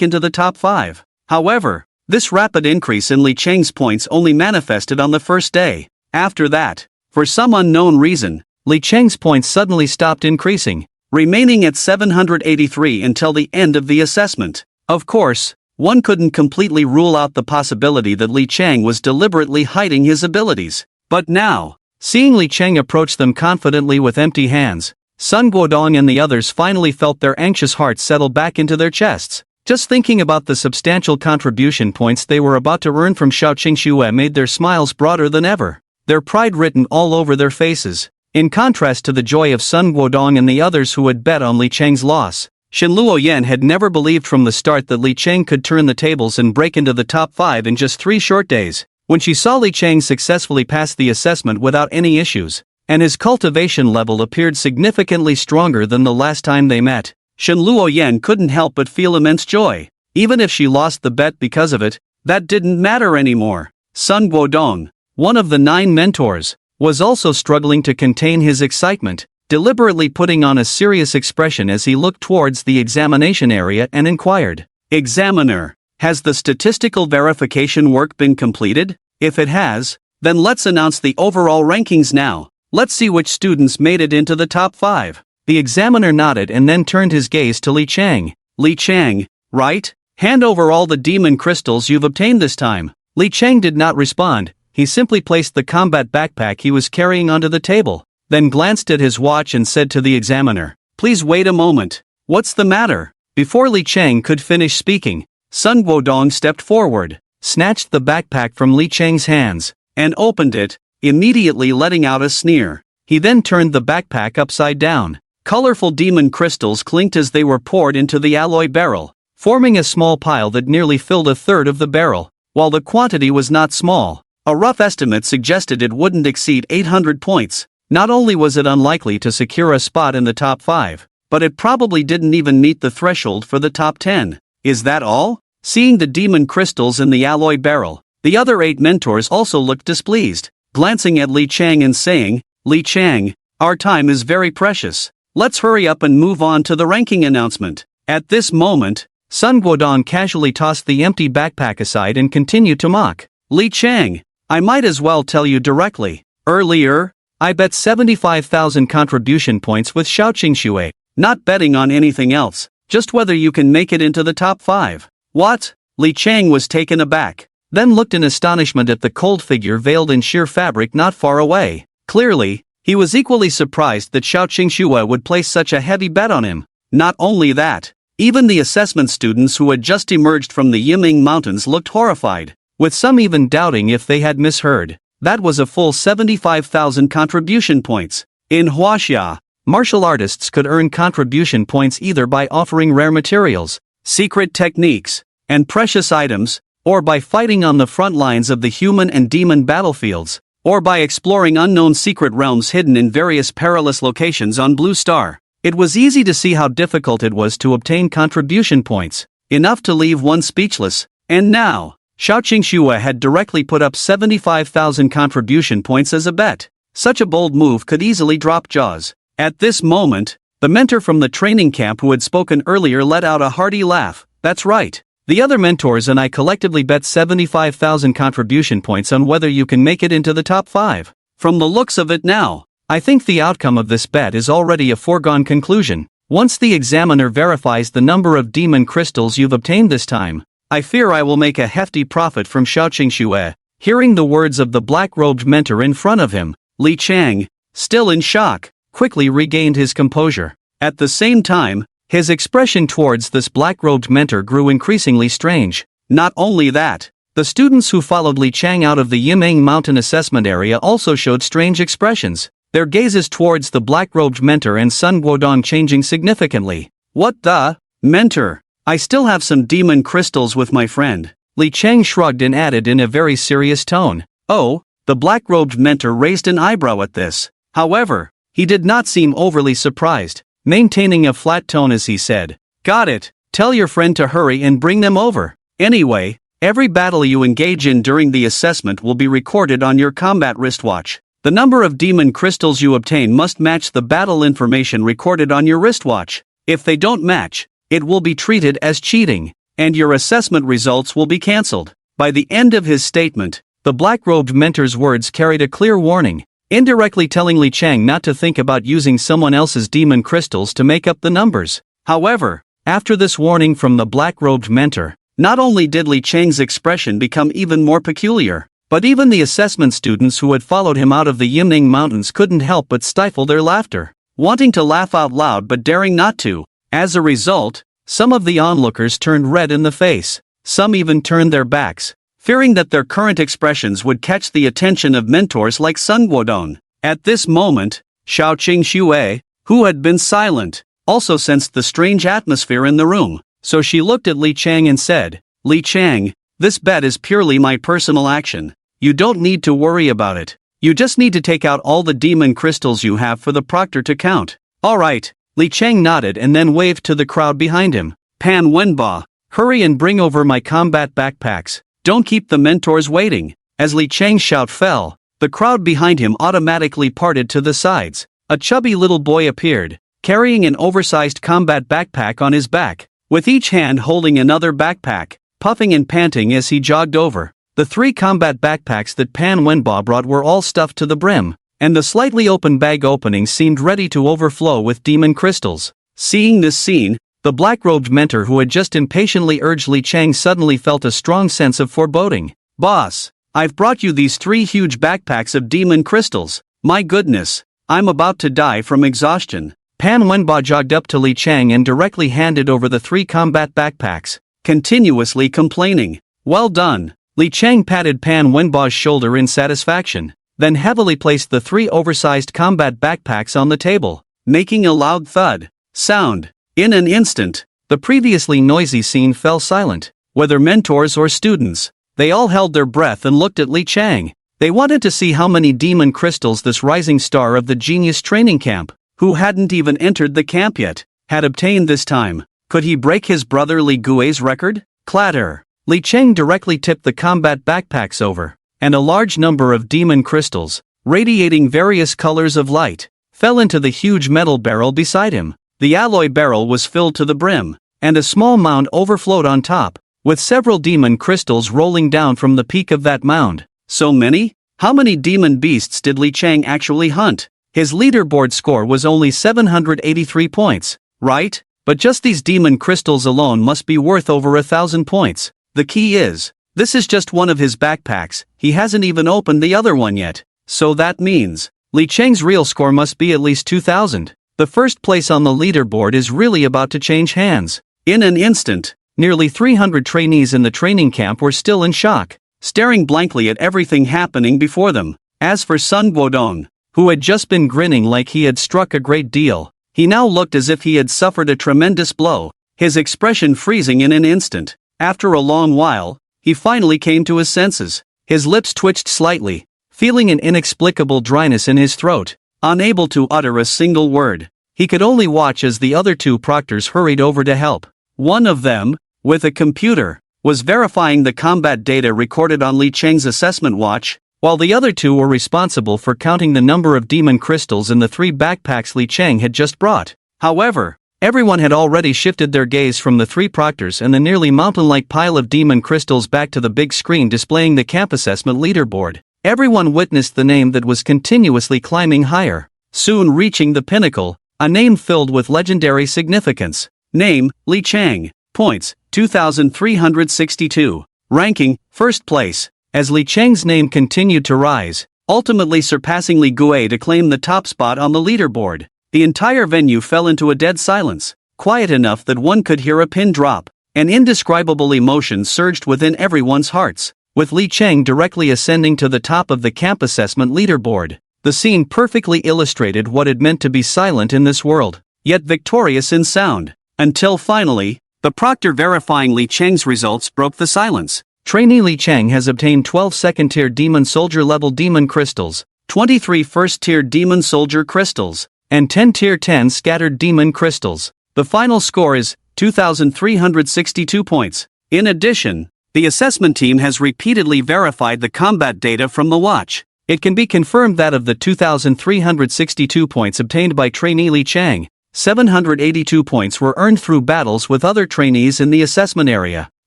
into the top 5. However, this rapid increase in Li Chang's points only manifested on the first day. After that, for some unknown reason, Li Chang's points suddenly stopped increasing, remaining at 783 until the end of the assessment. Of course, one couldn't completely rule out the possibility that Li Chang was deliberately hiding his abilities. But now, seeing Li Chang approach them confidently with empty hands, Sun Guodong and the others finally felt their anxious hearts settle back into their chests. Just thinking about the substantial contribution points they were about to earn from Xiao Qingxue made their smiles broader than ever, their pride written all over their faces. In contrast to the joy of Sun Guodong and the others who had bet on Li Chang's loss, Shen Luoyan had never believed from the start that Li Chang could turn the tables and break into the top 5 in just 3 short days. When she saw Li Chang successfully pass the assessment without any issues, and his cultivation level appeared significantly stronger than the last time they met, Shen Luoyan couldn't help but feel immense joy. Even if she lost the bet because of it, that didn't matter anymore. Sun Guodong, one of the 9 mentors, was also struggling to contain his excitement. deliberately putting on a serious expression as he looked towards the examination area and inquired, "Examiner, has the statistical verification work been completed? If it has, then let's announce the overall rankings now. Let's see which students made it into the top 5. The examiner nodded and then turned his gaze to Li Chang. "Li Chang, right? Hand over all the demon crystals you've obtained this time." Li Chang did not respond. He simply placed the combat backpack he was carrying onto the table, then glanced at his watch and said to the examiner, "Please wait a moment. What's the matter?" Before Li Chang could finish speaking, Sun Guodong stepped forward, snatched the backpack from Li Chang's hands, and opened it, immediately letting out a sneer. He then turned the backpack upside down. Colorful demon crystals clinked as they were poured into the alloy barrel, forming a small pile that nearly filled a third of the barrel. While the quantity was not small, a rough estimate suggested it wouldn't exceed 800 points. Not only was it unlikely to secure a spot in the top 5, but it probably didn't even meet the threshold for the top 10. Is that all? Seeing the demon crystals in the alloy barrel, the other 8 mentors also looked displeased, glancing at Li Chang and saying, "Li Chang, our time is very precious. Let's hurry up and move on to the ranking announcement." At this moment, Sun Guodong casually tossed the empty backpack aside and continued to mock. "Li Chang, I might as well tell you directly. Earlier, I bet 75,000 contribution points with Xiaoqing Xue, not betting on anything else, just whether you can make it into the top 5. "What?" Li Chang was taken aback, then looked in astonishment at the cold figure veiled in sheer fabric not far away. Clearly, he was equally surprised that Xiaoqing Xue would place such a heavy bet on him. Not only that, even the assessment students who had just emerged from the Yiming Mountains looked horrified, with some even doubting if they had misheard. That was a full 75,000 contribution points. In Huaxia, martial artists could earn contribution points either by offering rare materials, secret techniques, and precious items, or by fighting on the front lines of the human and demon battlefields, or by exploring unknown secret realms hidden in various perilous locations on Blue Star. It was easy to see how difficult it was to obtain contribution points, enough to leave one speechless. And now, Xiaoqing Xue had directly put up 75,000 contribution points as a bet. Such a bold move could easily drop jaws. At this moment, the mentor from the training camp who had spoken earlier let out a hearty laugh. "That's right. The other mentors and I collectively bet 75,000 contribution points on whether you can make it into the top 5. From the looks of it now, I think the outcome of this bet is already a foregone conclusion. Once the examiner verifies the number of demon crystals you've obtained this time, I fear I will make a hefty profit from Xiaoqing Xue." Hearing the words of the black-robed mentor in front of him, Li Chang, still in shock, quickly regained his composure. At the same time, his expression towards this black-robed mentor grew increasingly strange. Not only that, the students who followed Li Chang out of the Yiming Mountain assessment area also showed strange expressions, their gazes towards the black-robed mentor and Sun Guodong changing significantly. "What the? Mentor, I still have some demon crystals with my friend." Li Chang shrugged and added in a very serious tone, "Oh." The black-robed mentor raised an eyebrow at this. However, he did not seem overly surprised, maintaining a flat tone as he said, "Got it. Tell your friend to hurry and bring them over. Anyway, every battle you engage in during the assessment will be recorded on your combat wristwatch. The number of demon crystals you obtain must match the battle information recorded on your wristwatch. If they don't match, it will be treated as cheating, and your assessment results will be cancelled." By the end of his statement, the black-robed mentor's words carried a clear warning, indirectly telling Li Chang not to think about using someone else's demon crystals to make up the numbers. However, after this warning from the black-robed mentor, not only did Li Chang's expression become even more peculiar, but even the assessment students who had followed him out of the Yimning Mountains couldn't help but stifle their laughter, wanting to laugh out loud but daring not to. As a result, some of the onlookers turned red in the face, some even turned their backs, fearing that their current expressions would catch the attention of mentors like Sun Guodong. At this moment, Xiaoqing Xue, who had been silent, also sensed the strange atmosphere in the room, so she looked at Li Chang and said, "Li Chang, this bet is purely my personal action. You don't need to worry about it. You just need to take out all the demon crystals you have for the proctor to count." "Alright." Li Chang nodded and then waved to the crowd behind him. "Pan Wenba, hurry and bring over my combat backpacks. Don't keep the mentors waiting." As Li Chang's shout fell, the crowd behind him automatically parted to the sides, a chubby little boy appeared, carrying an oversized combat backpack on his back, with each hand holding another backpack, puffing and panting as he jogged over. The 3 combat backpacks that Pan Wenba brought were all stuffed to the brim, and the slightly open bag openings seemed ready to overflow with demon crystals. Seeing this scene, the black-robed mentor who had just impatiently urged Li Chang suddenly felt a strong sense of foreboding. "Boss, I've brought you these 3 huge backpacks of demon crystals. My goodness, I'm about to die from exhaustion." Pan Wenba jogged up to Li Chang and directly handed over the 3 combat backpacks, continuously complaining. "Well done." Li Chang patted Pan Wenba's shoulder in satisfaction, then heavily placed the 3 oversized combat backpacks on the table, making a loud thud sound. In an instant, the previously noisy scene fell silent. Whether mentors or students, they all held their breath and looked at Li Chang. They wanted to see how many demon crystals this rising star of the genius training camp, who hadn't even entered the camp yet, had obtained this time. Could he break his brother Li Gui's record? Clatter! Li Chang directly tipped the combat backpacks over, and a large number of demon crystals, radiating various colors of light, fell into the huge metal barrel beside him. The alloy barrel was filled to the brim, and a small mound overflowed on top, with several demon crystals rolling down from the peak of that mound. So many? How many demon beasts did Li Chang actually hunt? His leaderboard score was only 783 points, right? But just these demon crystals alone must be worth over 1,000 points. The key is, this is just one of his backpacks, he hasn't even opened the other one yet. So that means, Li Chang's real score must be at least 2,000. The first place on the leaderboard is really about to change hands. In an instant, nearly 300 trainees in the training camp were still in shock, staring blankly at everything happening before them. As for Sun Guodong, who had just been grinning like he had struck a great deal, he now looked as if he had suffered a tremendous blow, his expression freezing in an instant. After a long while, he finally came to his senses. His lips twitched slightly, feeling an inexplicable dryness in his throat. Unable to utter a single word, he could only watch as the other 2 proctors hurried over to help. One of them, with a computer, was verifying the combat data recorded on Li Chang's assessment watch, while the other 2 were responsible for counting the number of demon crystals in the 3 backpacks Li Chang had just brought. However, everyone had already shifted their gaze from the 3 proctors and the nearly mountain-like pile of demon crystals back to the big screen displaying the camp assessment leaderboard. Everyone witnessed the name that was continuously climbing higher, soon reaching the pinnacle, a name filled with legendary significance. Name, Li Chang. Points, 2,362. Ranking, first place. As Li Chang's name continued to rise, ultimately surpassing Li Gui to claim the top spot on the leaderboard, the entire venue fell into a dead silence, quiet enough that one could hear a pin drop. An indescribable emotion surged within everyone's hearts. With Li Chang directly ascending to the top of the camp assessment leaderboard, the scene perfectly illustrated what it meant to be silent in this world, yet victorious in sound. Until finally, the proctor verifying Li Chang's results broke the silence. Trainee Li Chang has obtained 12 second-tier demon soldier level demon crystals, 23 first-tier demon soldier crystals, and 10 tier 10 scattered demon crystals. The final score is 2,362 points. In addition, the assessment team has repeatedly verified the combat data from the watch. It can be confirmed that of the 2,362 points obtained by trainee Li Chang, 782 points were earned through battles with other trainees in the assessment area,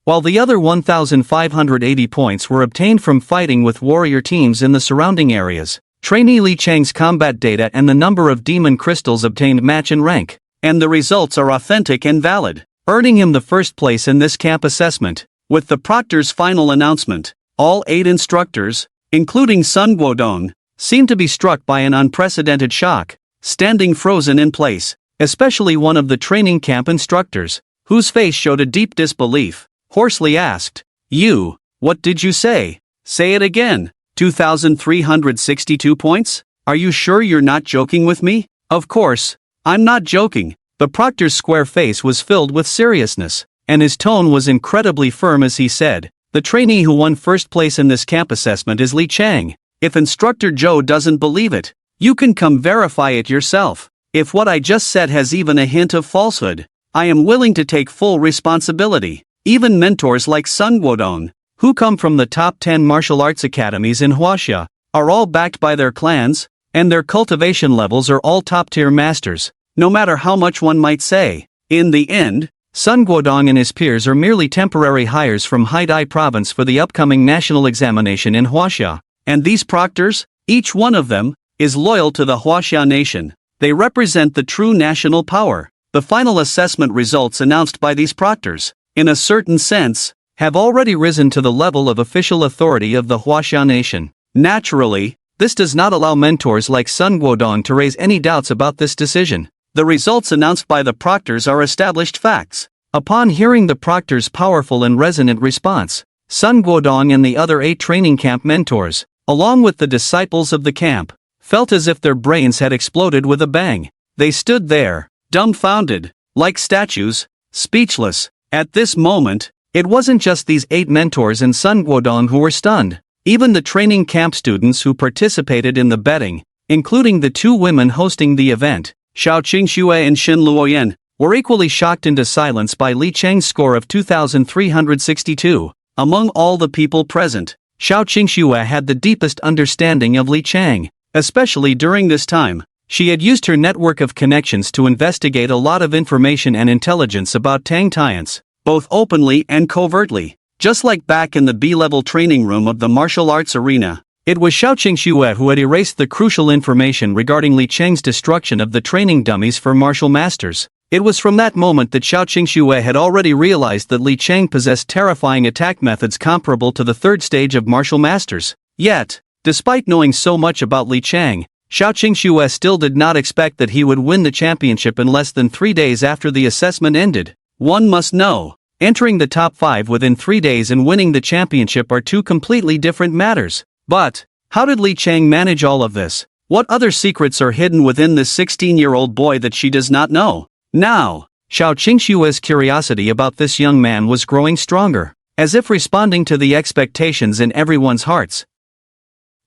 while the other 1,580 points were obtained from fighting with warrior teams in the surrounding areas. Trainee Li Chang's combat data and the number of demon crystals obtained match in rank, and the results are authentic and valid, earning him the first place in this camp assessment. With the proctor's final announcement, all 8 instructors, including Sun Guodong, seemed to be struck by an unprecedented shock, standing frozen in place, especially one of the training camp instructors, whose face showed a deep disbelief, hoarsely asked, "You, what did you say? Say it again. 2,362 points? Are you sure you're not joking with me?" "Of course, I'm not joking." The proctor's square face was filled with seriousness, and his tone was incredibly firm as he said, "The trainee who won first place in this camp assessment is Li Chang. If Instructor Joe doesn't believe it, you can come verify it yourself. If what I just said has even a hint of falsehood, I am willing to take full responsibility." Even mentors like Sun Guodong, who come from the top 10 martial arts academies in Huaxia, are all backed by their clans. and their cultivation levels are all top-tier masters, no matter how much one might say. In the end, Sun Guodong and his peers are merely temporary hires from Haidai province for the upcoming national examination in Huaxia, and these proctors, each one of them, is loyal to the Huaxia nation. They represent the true national power. The final assessment results announced by these proctors, in a certain sense, have already risen to the level of official authority of the Huaxia nation. Naturally, this does not allow mentors like Sun Guodong to raise any doubts about this decision. The results announced by the proctors are established facts. Upon hearing the proctor's powerful and resonant response, Sun Guodong and the other 8 training camp mentors, along with the disciples of the camp, felt as if their brains had exploded with a bang. They stood there, dumbfounded, like statues, speechless. At this moment, it wasn't just these 8 mentors and Sun Guodong who were stunned. Even the training camp students who participated in the betting, including the 2 women hosting the event, Xiao Qingxue and Xin Luoyan, were equally shocked into silence by Li Cheng's score of 2,362. Among all the people present, Xiao Qingxue had the deepest understanding of Li Cheng, especially during this time. She had used her network of connections to investigate a lot of information and intelligence about Tang Tians, both openly and covertly. Just like back in the B-level training room of the martial arts arena, it was Xiao Qingxue who had erased the crucial information regarding Li Cheng's destruction of the training dummies for martial masters. It was from that moment that Xiao Qingxue had already realized that Li Cheng possessed terrifying attack methods comparable to the 3rd stage of martial masters. Yet, despite knowing so much about Li Cheng, Xiao Qingxue still did not expect that he would win the championship in less than 3 days after the assessment ended. One must know, entering the top 5 within 3 days and winning the championship are 2 completely different matters. But, how did Li Cheng manage all of this? What other secrets are hidden within this 16-year-old boy that she does not know? Now, Xiao Qingxue's curiosity about this young man was growing stronger, as if responding to the expectations in everyone's hearts.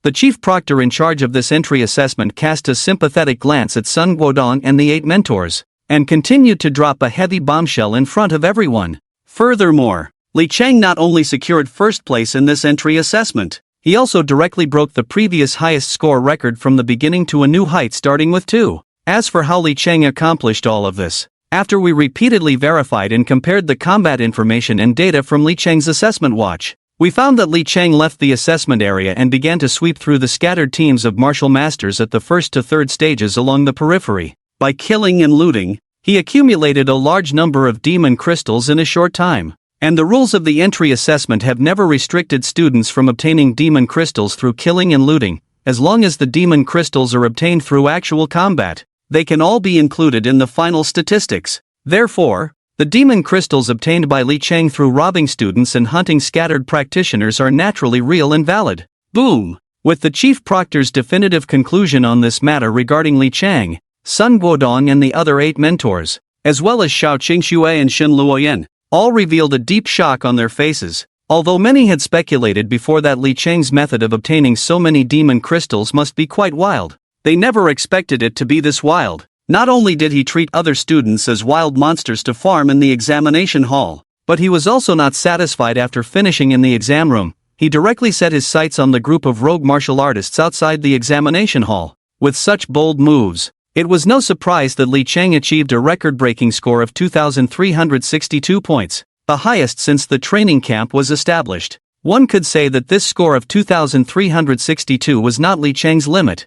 The chief proctor in charge of this entry assessment cast a sympathetic glance at Sun Guodong and the 8 mentors, and continued to drop a heavy bombshell in front of everyone. Furthermore, Li Cheng not only secured first place in this entry assessment, he also directly broke the previous highest score record from the beginning to a new height starting with 2. As for how Li Cheng accomplished all of this, after we repeatedly verified and compared the combat information and data from Li Cheng's assessment watch, we found that Li Cheng left the assessment area and began to sweep through the scattered teams of martial masters at the 1st to 3rd stages along the periphery. By killing and looting, he accumulated a large number of demon crystals in a short time. And the rules of the entry assessment have never restricted students from obtaining demon crystals through killing and looting. As long as the demon crystals are obtained through actual combat, they can all be included in the final statistics. Therefore, the demon crystals obtained by Li Cheng through robbing students and hunting scattered practitioners are naturally real and valid. Boom! With the chief proctor's definitive conclusion on this matter regarding Li Cheng, Sun Guodong and the other 8 mentors, as well as Xiao Qingxue and Xin Luoyan, all revealed a deep shock on their faces. Although many had speculated before that Li Cheng's method of obtaining so many demon crystals must be quite wild, they never expected it to be this wild. Not only did he treat other students as wild monsters to farm in the examination hall, but he was also not satisfied after finishing in the exam room. He directly set his sights on the group of rogue martial artists outside the examination hall. With such bold moves, it was no surprise that Li Cheng achieved a record-breaking score of 2,362 points, the highest since the training camp was established. One could say that this score of 2,362 was not Li Cheng's limit,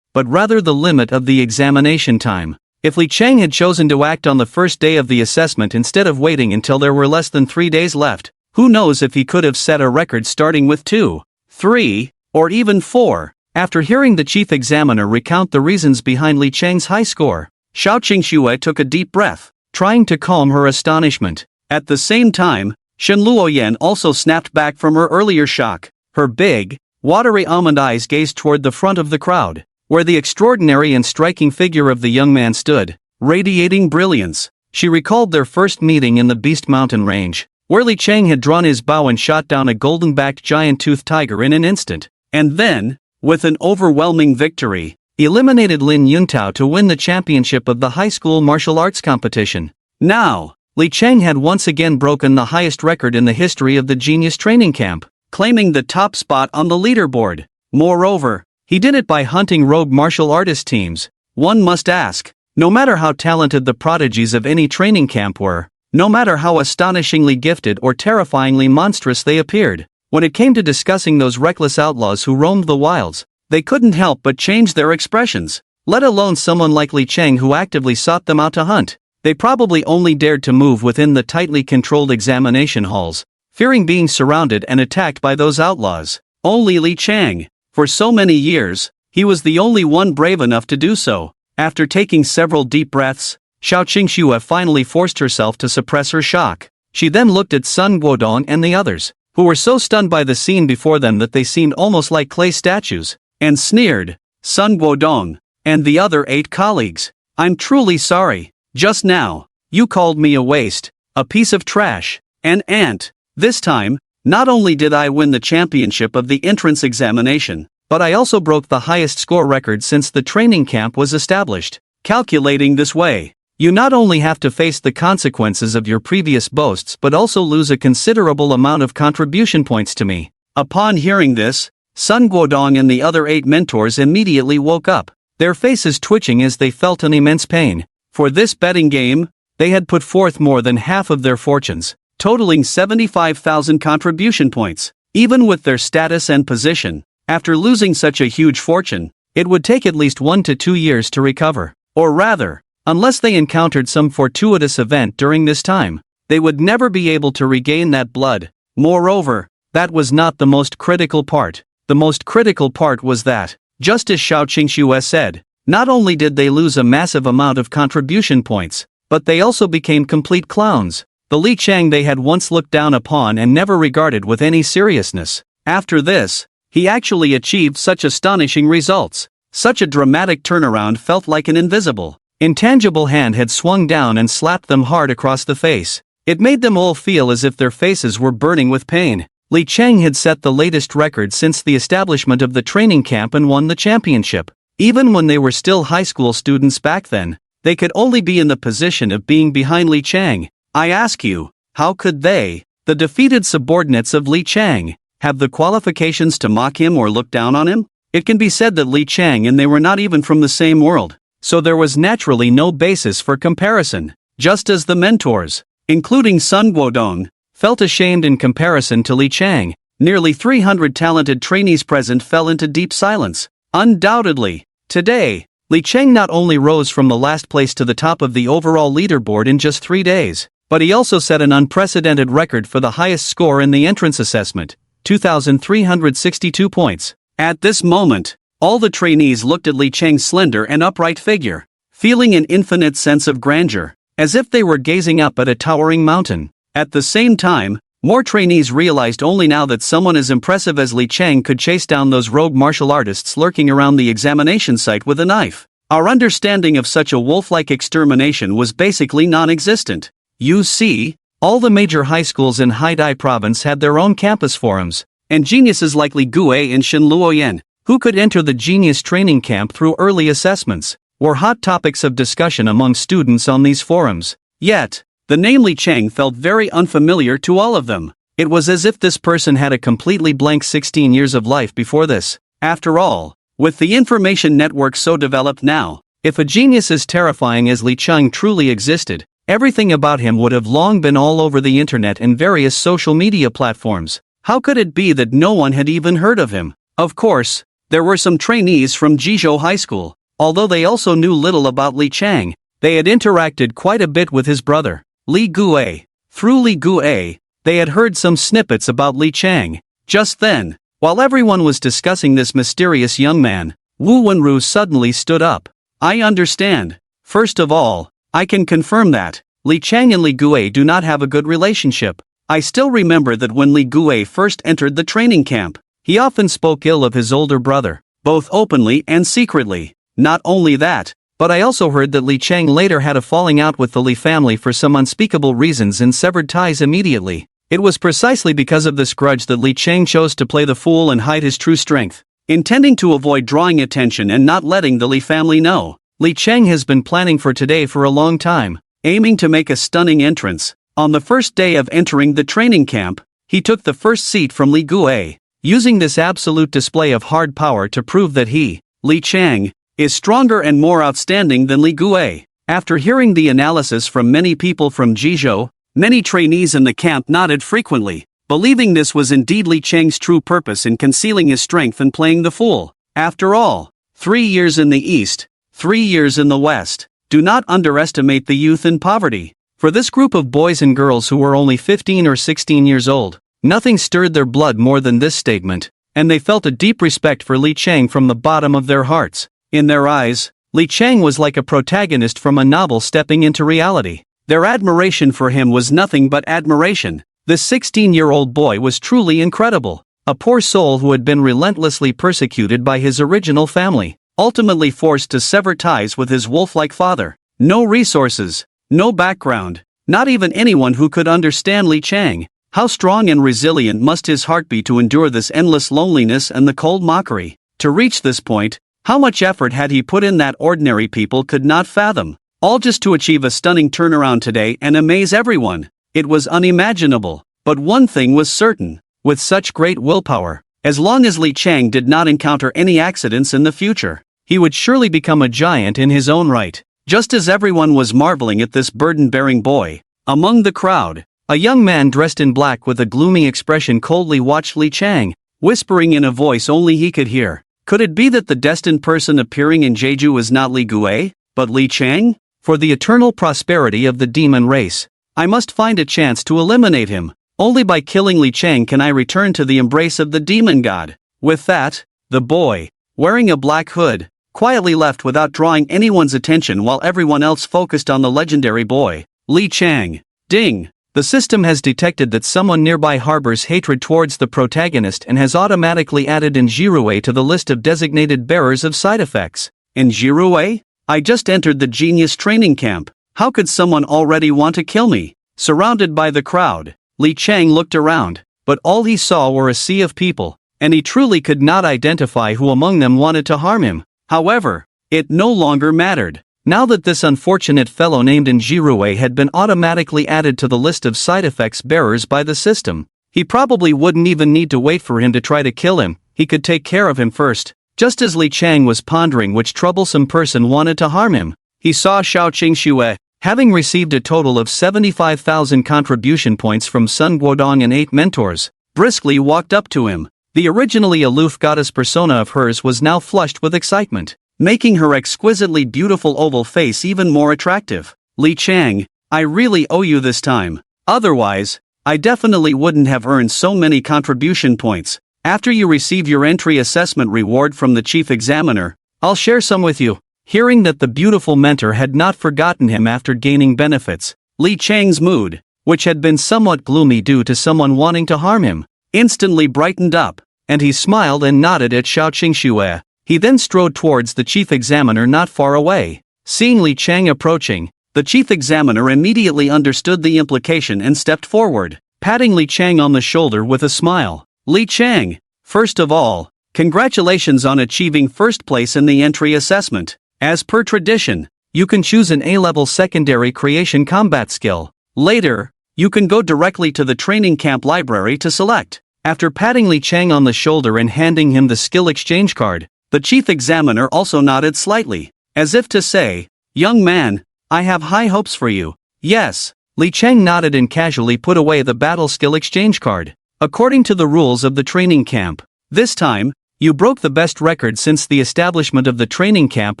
but rather the limit of the examination time. If Li Cheng had chosen to act on the first day of the assessment instead of waiting until there were less than 3 days left, who knows if he could have set a record starting with 2, 3, or even 4. After hearing the chief examiner recount the reasons behind Li Cheng's high score, Xiao Qingxue took a deep breath, trying to calm her astonishment. At the same time, Shen Luoyan also snapped back from her earlier shock. Her big, watery almond eyes gazed toward the front of the crowd, where the extraordinary and striking figure of the young man stood, radiating brilliance. She recalled their first meeting in the Beast Mountain range, where Li Cheng had drawn his bow and shot down a golden-backed giant-toothed tiger in an instant, and then, with an overwhelming victory, eliminated Lin Yuntao to win the championship of the high school martial arts competition. Now, Li Cheng had once again broken the highest record in the history of the Genius Training Camp, claiming the top spot on the leaderboard. Moreover, He did it by hunting rogue martial artist teams. One must ask, no matter how talented the prodigies of any training camp were, no matter how astonishingly gifted or terrifyingly monstrous they appeared, when it came to discussing those reckless outlaws who roamed the wilds, they couldn't help but change their expressions, let alone someone like Li Cheng who actively sought them out to hunt. They probably only dared to move within the tightly controlled examination halls, fearing being surrounded and attacked by those outlaws. Only Li Cheng. For so many years, he was the only one brave enough to do so. After taking several deep breaths, Xiao Qingxue finally forced herself to suppress her shock. She then looked at Sun Guodong and the others, who were so stunned by the scene before them that they seemed almost like clay statues, and sneered. Sun Guodong and the other 8 colleagues, I'm truly sorry. Just now, you called me a waste, a piece of trash, an ant. This time, not only did I win the championship of the entrance examination, but I also broke the highest score record since the training camp was established. Calculating this way, you not only have to face the consequences of your previous boasts but also lose a considerable amount of contribution points to me. Upon hearing this, Sun Guodong and the other 8 mentors immediately woke up, their faces twitching as they felt an immense pain. For this betting game, they had put forth more than half of their fortunes, totaling 75,000 contribution points. Even with their status and position, after losing such a huge fortune, it would take at least 1 to 2 years to recover. Or rather, unless they encountered some fortuitous event during this time, they would never be able to regain that blood. Moreover, that was not the most critical part. The most critical part was that, just as Xiao Qingxue said, not only did they lose a massive amount of contribution points, but they also became complete clowns. The Li Cheng they had once looked down upon and never regarded with any seriousness. After this, he actually achieved such astonishing results. Such a dramatic turnaround felt like an invisible, intangible hand had swung down and slapped them hard across the face. It made them all feel as if their faces were burning with pain. Li Cheng had set the latest record since the establishment of the training camp and won the championship. Even when they were still high school students back then, they could only be in the position of being behind Li Cheng. I ask you, how could they, the defeated subordinates of Li Cheng, have the qualifications to mock him or look down on him? It can be said that Li Cheng and they were not even from the same world, so there was naturally no basis for comparison. Just as the mentors, including Sun Guodong, felt ashamed in comparison to Li Cheng, nearly 300 talented trainees present fell into deep silence. Undoubtedly, today, Li Cheng not only rose from the last place to the top of the overall leaderboard in just 3 days, but he also set an unprecedented record for the highest score in the entrance assessment, 2,362 points. At this moment, all the trainees looked at Li Cheng's slender and upright figure, feeling an infinite sense of grandeur, as if they were gazing up at a towering mountain. At the same time, more trainees realized only now that someone as impressive as Li Cheng could chase down those rogue martial artists lurking around the examination site with a knife. Our understanding of such a wolf-like extermination was basically non-existent. You see, all the major high schools in Haidai province had their own campus forums, and geniuses like Li Guo and Shen Luoyan, who could enter the genius training camp through early assessments, were hot topics of discussion among students on these forums. Yet, the name Li Cheng felt very unfamiliar to all of them. It was as if this person had a completely blank 16 years of life before this. After all, with the information network so developed now, if a genius as terrifying as Li Cheng truly existed, everything about him would have long been all over the internet and various social media platforms. How could it be that no one had even heard of him? Of course, there were some trainees from Jizhou High School. Although they also knew little about Li Cheng, they had interacted quite a bit with his brother, Li Guo. Through Li Guo, they had heard some snippets about Li Cheng. Just then, while everyone was discussing this mysterious young man, Wu Wenru suddenly stood up. I understand. First of all, I can confirm that Li Cheng and Li Guo do not have a good relationship. I still remember that when Li Guo first entered the training camp, he often spoke ill of his older brother, both openly and secretly. Not only that, but I also heard that Li Cheng later had a falling out with the Li family for some unspeakable reasons and severed ties immediately. It was precisely because of this grudge that Li Cheng chose to play the fool and hide his true strength, intending to avoid drawing attention and not letting the Li family know. Li Cheng has been planning for today for a long time, aiming to make a stunning entrance. On the first day of entering the training camp, he took the first seat from Li Guo, using this absolute display of hard power to prove that he, Li Chang, is stronger and more outstanding than Li Guo. After hearing the analysis from many people from Jizhou, many trainees in the camp nodded frequently, believing this was indeed Li Chang's true purpose in concealing his strength and playing the fool. After all, 3 years in the East, 3 years in the West. Do not underestimate the youth in poverty. For this group of boys and girls who were only 15 or 16 years old, nothing stirred their blood more than this statement, and they felt a deep respect for Li Chang from the bottom of their hearts. In their eyes, Li Chang was like a protagonist from a novel stepping into reality. Their admiration for him was nothing but admiration. This 16-year-old boy was truly incredible. A poor soul who had been relentlessly persecuted by his original family, ultimately forced to sever ties with his wolf-like father. No resources, no background, not even anyone who could understand Li Chang. How strong and resilient must his heart be to endure this endless loneliness and the cold mockery? To reach this point, how much effort had he put in that ordinary people could not fathom? All just to achieve a stunning turnaround today and amaze everyone. It was unimaginable. But one thing was certain. With such great willpower, as long as Li Chang did not encounter any accidents in the future, he would surely become a giant in his own right. Just as everyone was marveling at this burden-bearing boy, among the crowd, a young man dressed in black with a gloomy expression coldly watched Li Chang, whispering in a voice only he could hear. Could it be that the destined person appearing in Jeju was not Li Guo, but Li Chang? For the eternal prosperity of the demon race, I must find a chance to eliminate him. Only by killing Li Chang can I return to the embrace of the demon god. With that, the boy, wearing a black hood, quietly left without drawing anyone's attention while everyone else focused on the legendary boy, Li Chang. Ding! The system has detected that someone nearby harbors hatred towards the protagonist and has automatically added Njirue to the list of designated bearers of side effects. Njirue? I just entered the genius training camp. How could someone already want to kill me? Surrounded by the crowd, Li Chang looked around, but all he saw were a sea of people, and he truly could not identify who among them wanted to harm him. However, it no longer mattered. Now that this unfortunate fellow named Njirue had been automatically added to the list of side effects bearers by the system, he probably wouldn't even need to wait for him to try to kill him, he could take care of him first. Just as Li Chang was pondering which troublesome person wanted to harm him, he saw Xiao Qingxue, having received a total of 75,000 contribution points from Sun Guodong and 8 mentors, briskly walked up to him. The originally aloof goddess persona of hers was now flushed with excitement, making her exquisitely beautiful oval face even more attractive. Li Chang, I really owe you this time. Otherwise, I definitely wouldn't have earned so many contribution points. After you receive your entry assessment reward from the chief examiner, I'll share some with you. Hearing that the beautiful mentor had not forgotten him after gaining benefits, Li Chang's mood, which had been somewhat gloomy due to someone wanting to harm him, instantly brightened up, and he smiled and nodded at Xiao Qingxue. He then strode towards the chief examiner not far away. Seeing Li Chang approaching, the chief examiner immediately understood the implication and stepped forward, patting Li Chang on the shoulder with a smile. Li Chang, first of all, congratulations on achieving first place in the entry assessment. As per tradition, you can choose an A-level secondary creation combat skill. Later, you can go directly to the training camp library to select. After patting Li Chang on the shoulder and handing him the skill exchange card, the chief examiner also nodded slightly, as if to say, "Young man, I have high hopes for you." Yes, Li Chang nodded and casually put away the battle skill exchange card. According to the rules of the training camp, this time, you broke the best record since the establishment of the training camp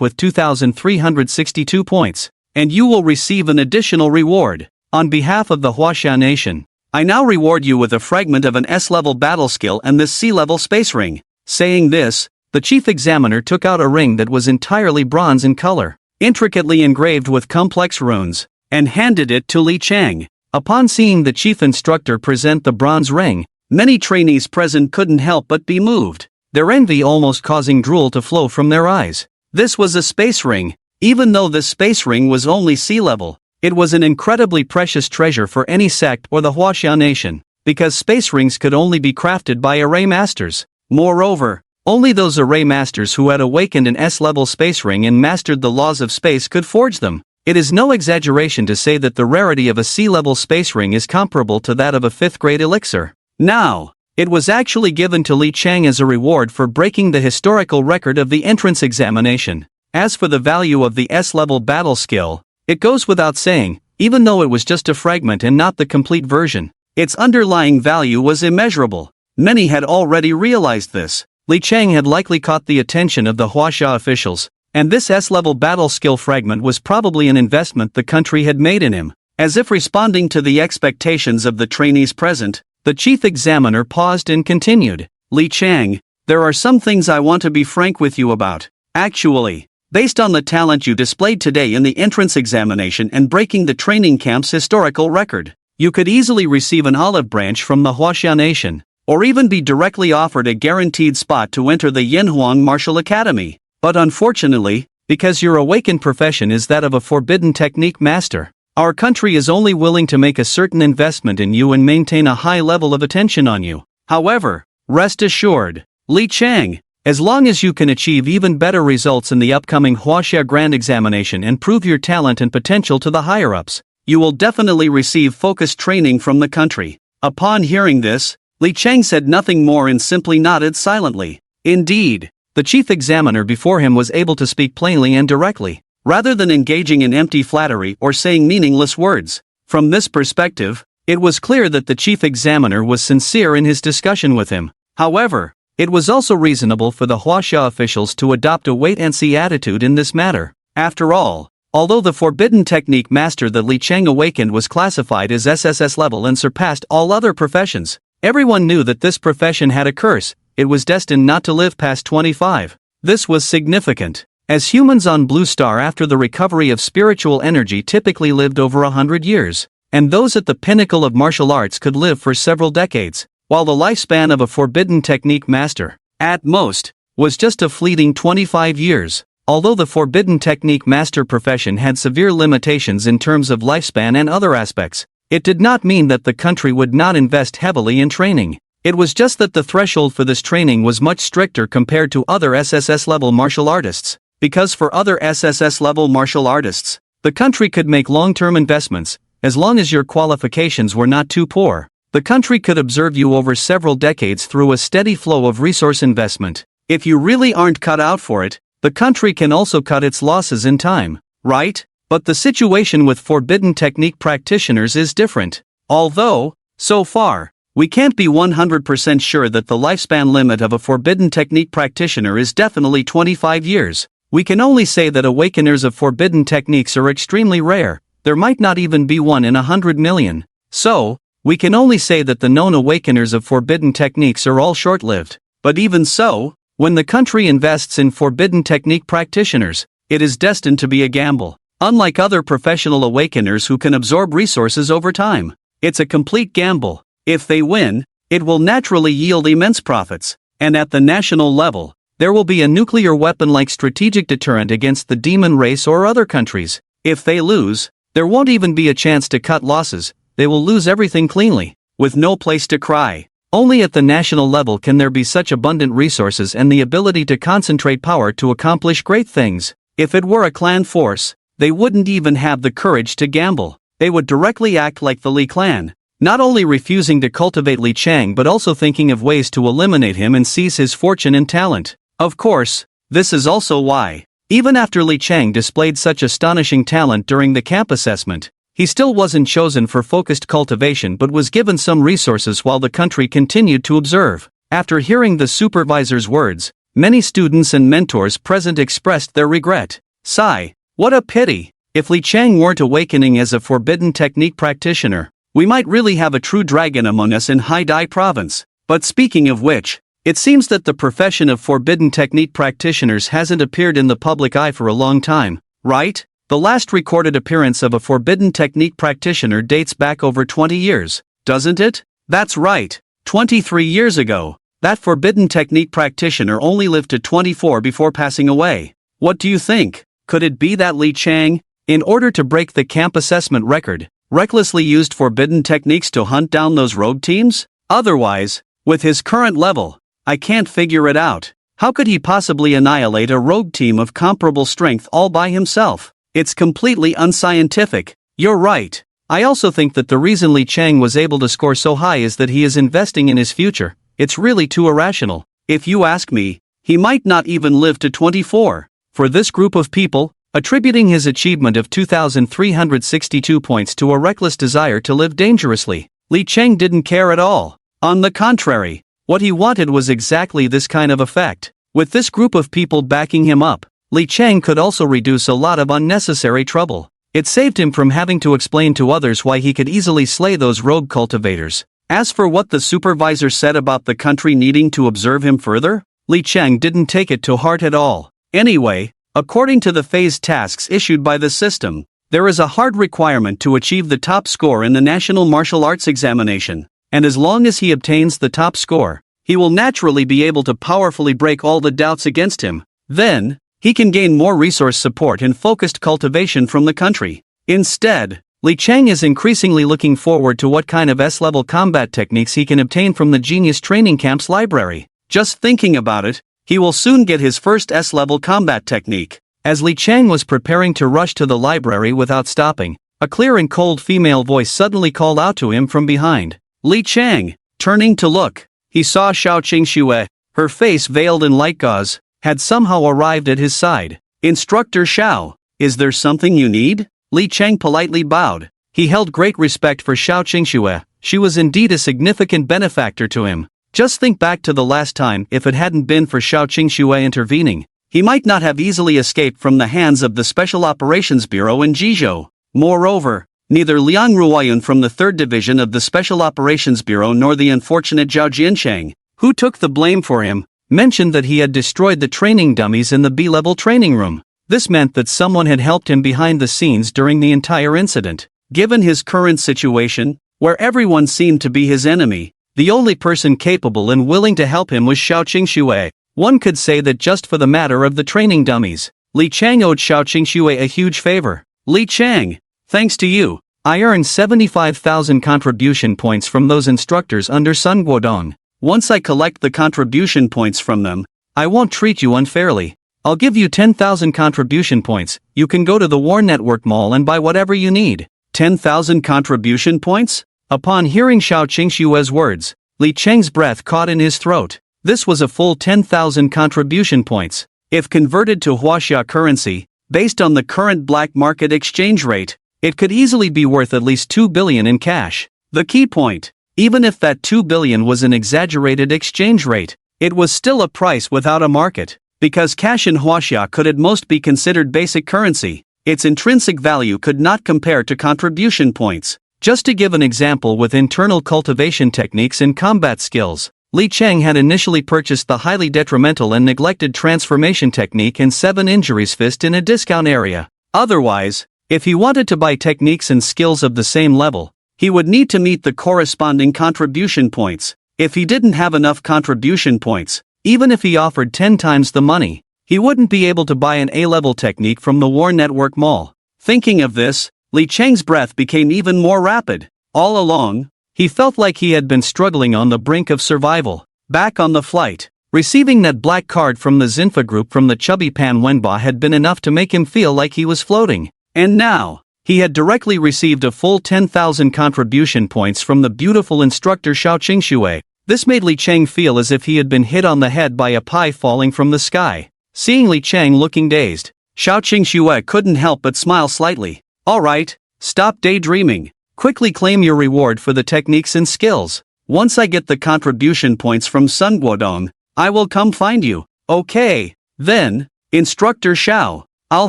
with 2,362 points, and you will receive an additional reward. On behalf of the Huaxia Nation, I now reward you with a fragment of an S-level battle skill and this C-level space ring. Saying this, the chief examiner took out a ring that was entirely bronze in color, intricately engraved with complex runes, and handed it to Li Chang. Upon seeing the chief instructor present the bronze ring, many trainees present couldn't help but be moved, their envy almost causing drool to flow from their eyes. This was a space ring. Even though this space ring was only C-level, it was an incredibly precious treasure for any sect or the Huaxia Nation, because space rings could only be crafted by array masters. Moreover, only those array masters who had awakened an S-level space ring and mastered the laws of space could forge them. It is no exaggeration to say that the rarity of a C-level space ring is comparable to that of a 5th grade elixir. Now, It was actually given to Li Chang as a reward for breaking the historical record of the entrance examination. As for the value of the S-level battle skill, it goes without saying, even though it was just a fragment and not the complete version, its underlying value was immeasurable. Many had already realized this. Li Chang had likely caught the attention of the Huaxia officials, and this S-level battle skill fragment was probably an investment the country had made in him. As if responding to the expectations of the trainees present, the chief examiner paused and continued. Li Chang, there are some things I want to be frank with you about. Actually, based on the talent you displayed today in the entrance examination and breaking the training camp's historical record, you could easily receive an olive branch from the Huaxia Nation, or even be directly offered a guaranteed spot to enter the Yanhuang Martial Academy. But unfortunately, because your awakened profession is that of a forbidden technique master, our country is only willing to make a certain investment in you and maintain a high level of attention on you. However, rest assured, Li Chang, as long as you can achieve even better results in the upcoming Huaxia Grand Examination and prove your talent and potential to the higher-ups, you will definitely receive focused training from the country. Upon hearing this, Li Chang said nothing more and simply nodded silently. Indeed, the chief examiner before him was able to speak plainly and directly, rather than engaging in empty flattery or saying meaningless words. From this perspective, it was clear that the chief examiner was sincere in his discussion with him. However, it was also reasonable for the Huaxia officials to adopt a wait-and-see attitude in this matter. After all, although the forbidden technique master that Li Chang awakened was classified as SSS-level and surpassed all other professions, everyone knew that this profession had a curse. It was destined not to live past 25. This was significant, as humans on Blue Star after the recovery of spiritual energy typically lived over 100 years, and those at the pinnacle of martial arts could live for several decades, while the lifespan of a forbidden technique master, at most, was just a fleeting 25 years. Although the forbidden technique master profession had severe limitations in terms of lifespan and other aspects, it did not mean that the country would not invest heavily in training. It was just that the threshold for this training was much stricter compared to other SSS-level martial artists, because for other SSS-level martial artists, the country could make long-term investments, as long as your qualifications were not too poor. The country could observe you over several decades through a steady flow of resource investment. If you really aren't cut out for it, the country can also cut its losses in time, right? But the situation with forbidden technique practitioners is different. Although, so far, we can't be 100% sure that the lifespan limit of a forbidden technique practitioner is definitely 25 years. We can only say that awakeners of forbidden techniques are extremely rare. There might not even be one in 100 million. So, we can only say that the known awakeners of forbidden techniques are all short-lived. But even so, when the country invests in forbidden technique practitioners, it is destined to be a gamble. Unlike other professional awakeners who can absorb resources over time, it's a complete gamble. If they win, it will naturally yield immense profits, and at the national level, there will be a nuclear weapon-like strategic deterrent against the demon race or other countries. If they lose, there won't even be a chance to cut losses. They will lose everything cleanly, with no place to cry. Only at the national level can there be such abundant resources and the ability to concentrate power to accomplish great things. If it were a clan force, they wouldn't even have the courage to gamble. They would directly act like the Li clan, not only refusing to cultivate Li Chang but also thinking of ways to eliminate him and seize his fortune and talent. Of course, this is also why, even after Li Chang displayed such astonishing talent during the camp assessment, he still wasn't chosen for focused cultivation but was given some resources while the country continued to observe. After hearing the supervisor's words, many students and mentors present expressed their regret. Sigh, what a pity. If Li Chang weren't awakening as a forbidden technique practitioner, we might really have a true dragon among us in Haidai province. But speaking of which, it seems that the profession of forbidden technique practitioners hasn't appeared in the public eye for a long time, right? The last recorded appearance of a forbidden technique practitioner dates back over 20 years, doesn't it? That's right, 23 years ago. That forbidden technique practitioner only lived to 24 before passing away. What do you think? Could it be that Li Chang, in order to break the camp assessment record, recklessly used forbidden techniques to hunt down those rogue teams? Otherwise, with his current level, I can't figure it out. How could he possibly annihilate a rogue team of comparable strength all by himself? It's completely unscientific. You're right. I also think that the reason Li Chang was able to score so high is that he is investing in his future. it's really too irrational. If you ask me, he might not even live to 24. For this group of people, attributing his achievement of 2,362 points to a reckless desire to live dangerously, Li Cheng didn't care at all. On the contrary, what he wanted was exactly this kind of effect. With this group of people backing him up, Li Cheng could also reduce a lot of unnecessary trouble. It saved him from having to explain to others why he could easily slay those rogue cultivators. As for what the supervisor said about the country needing to observe him further, Li Cheng didn't take it to heart at all. Anyway, according to the phase tasks issued by the system, there is a hard requirement to achieve the top score in the National Martial Arts Examination, and as long as he obtains the top score, he will naturally be able to powerfully break all the doubts against him. Then, he can gain more resource support and focused cultivation from the country. Instead, Li Cheng is increasingly looking forward to what kind of S-level combat techniques he can obtain from the Genius Training Camp's library. Just thinking about it, he will soon get his first S-level combat technique. As Li Cheng was preparing to rush to the library without stopping, a clear and cold female voice suddenly called out to him from behind. Li Cheng, turning to look, he saw Xiao Qingxue, her face veiled in light gauze, had somehow arrived at his side. Instructor Xiao, is there something you need? Li Cheng politely bowed. He held great respect for Xiao Qingxue. She was indeed a significant benefactor to him. Just think back to the last time. If it hadn't been for Xiao Qingxue intervening, he might not have easily escaped from the hands of the Special Operations Bureau in Jizhou. Moreover, neither Liang Ruoyun from the 3rd Division of the Special Operations Bureau nor the unfortunate Zhao Jiancheng, who took the blame for him, mentioned that he had destroyed the training dummies in the B-level training room. This meant that someone had helped him behind the scenes during the entire incident. Given his current situation, where everyone seemed to be his enemy, the only person capable and willing to help him was Xiao Qingxue. One could say that just for the matter of the training dummies, Li Cheng owed Xiao Qingxue a huge favor. Li Cheng, thanks to you, I earned 75,000 contribution points from those instructors under Sun Guodong. Once I collect the contribution points from them, I won't treat you unfairly. I'll give you 10,000 contribution points. You can go to the War Network Mall and buy whatever you need. 10,000 contribution points? Upon hearing Xiao Qingxue's words, Li Cheng's breath caught in his throat. This was a full 10,000 contribution points. If converted to Huaxia currency, based on the current black market exchange rate, it could easily be worth at least 2 billion in cash. The key point, even if that 2 billion was an exaggerated exchange rate, it was still a price without a market. Because cash in Huaxia could at most be considered basic currency, its intrinsic value could not compare to contribution points. Just to give an example with internal cultivation techniques and combat skills, Li Cheng had initially purchased the highly detrimental and neglected transformation technique and 7 injuries fist in a discount area. Otherwise, if he wanted to buy techniques and skills of the same level, he would need to meet the corresponding contribution points. If he didn't have enough contribution points, even if he offered 10 times the money, he wouldn't be able to buy an A-level technique from the War Network Mall. Thinking of this, Li Cheng's breath became even more rapid. All along, he felt like he had been struggling on the brink of survival. Back on the flight, receiving that black card from the Zinfa group from the chubby Pan Wenba had been enough to make him feel like he was floating. And now, he had directly received a full 10,000 contribution points from the beautiful instructor Xiao Qingxue. This made Li Cheng feel as if he had been hit on the head by a pie falling from the sky. Seeing Li Cheng looking dazed, Xiao Qingxue couldn't help but smile slightly. Alright, stop daydreaming. Quickly claim your reward for the techniques and skills. Once I get the contribution points from Sun Guodong, I will come find you. Okay, then, Instructor Xiao, I'll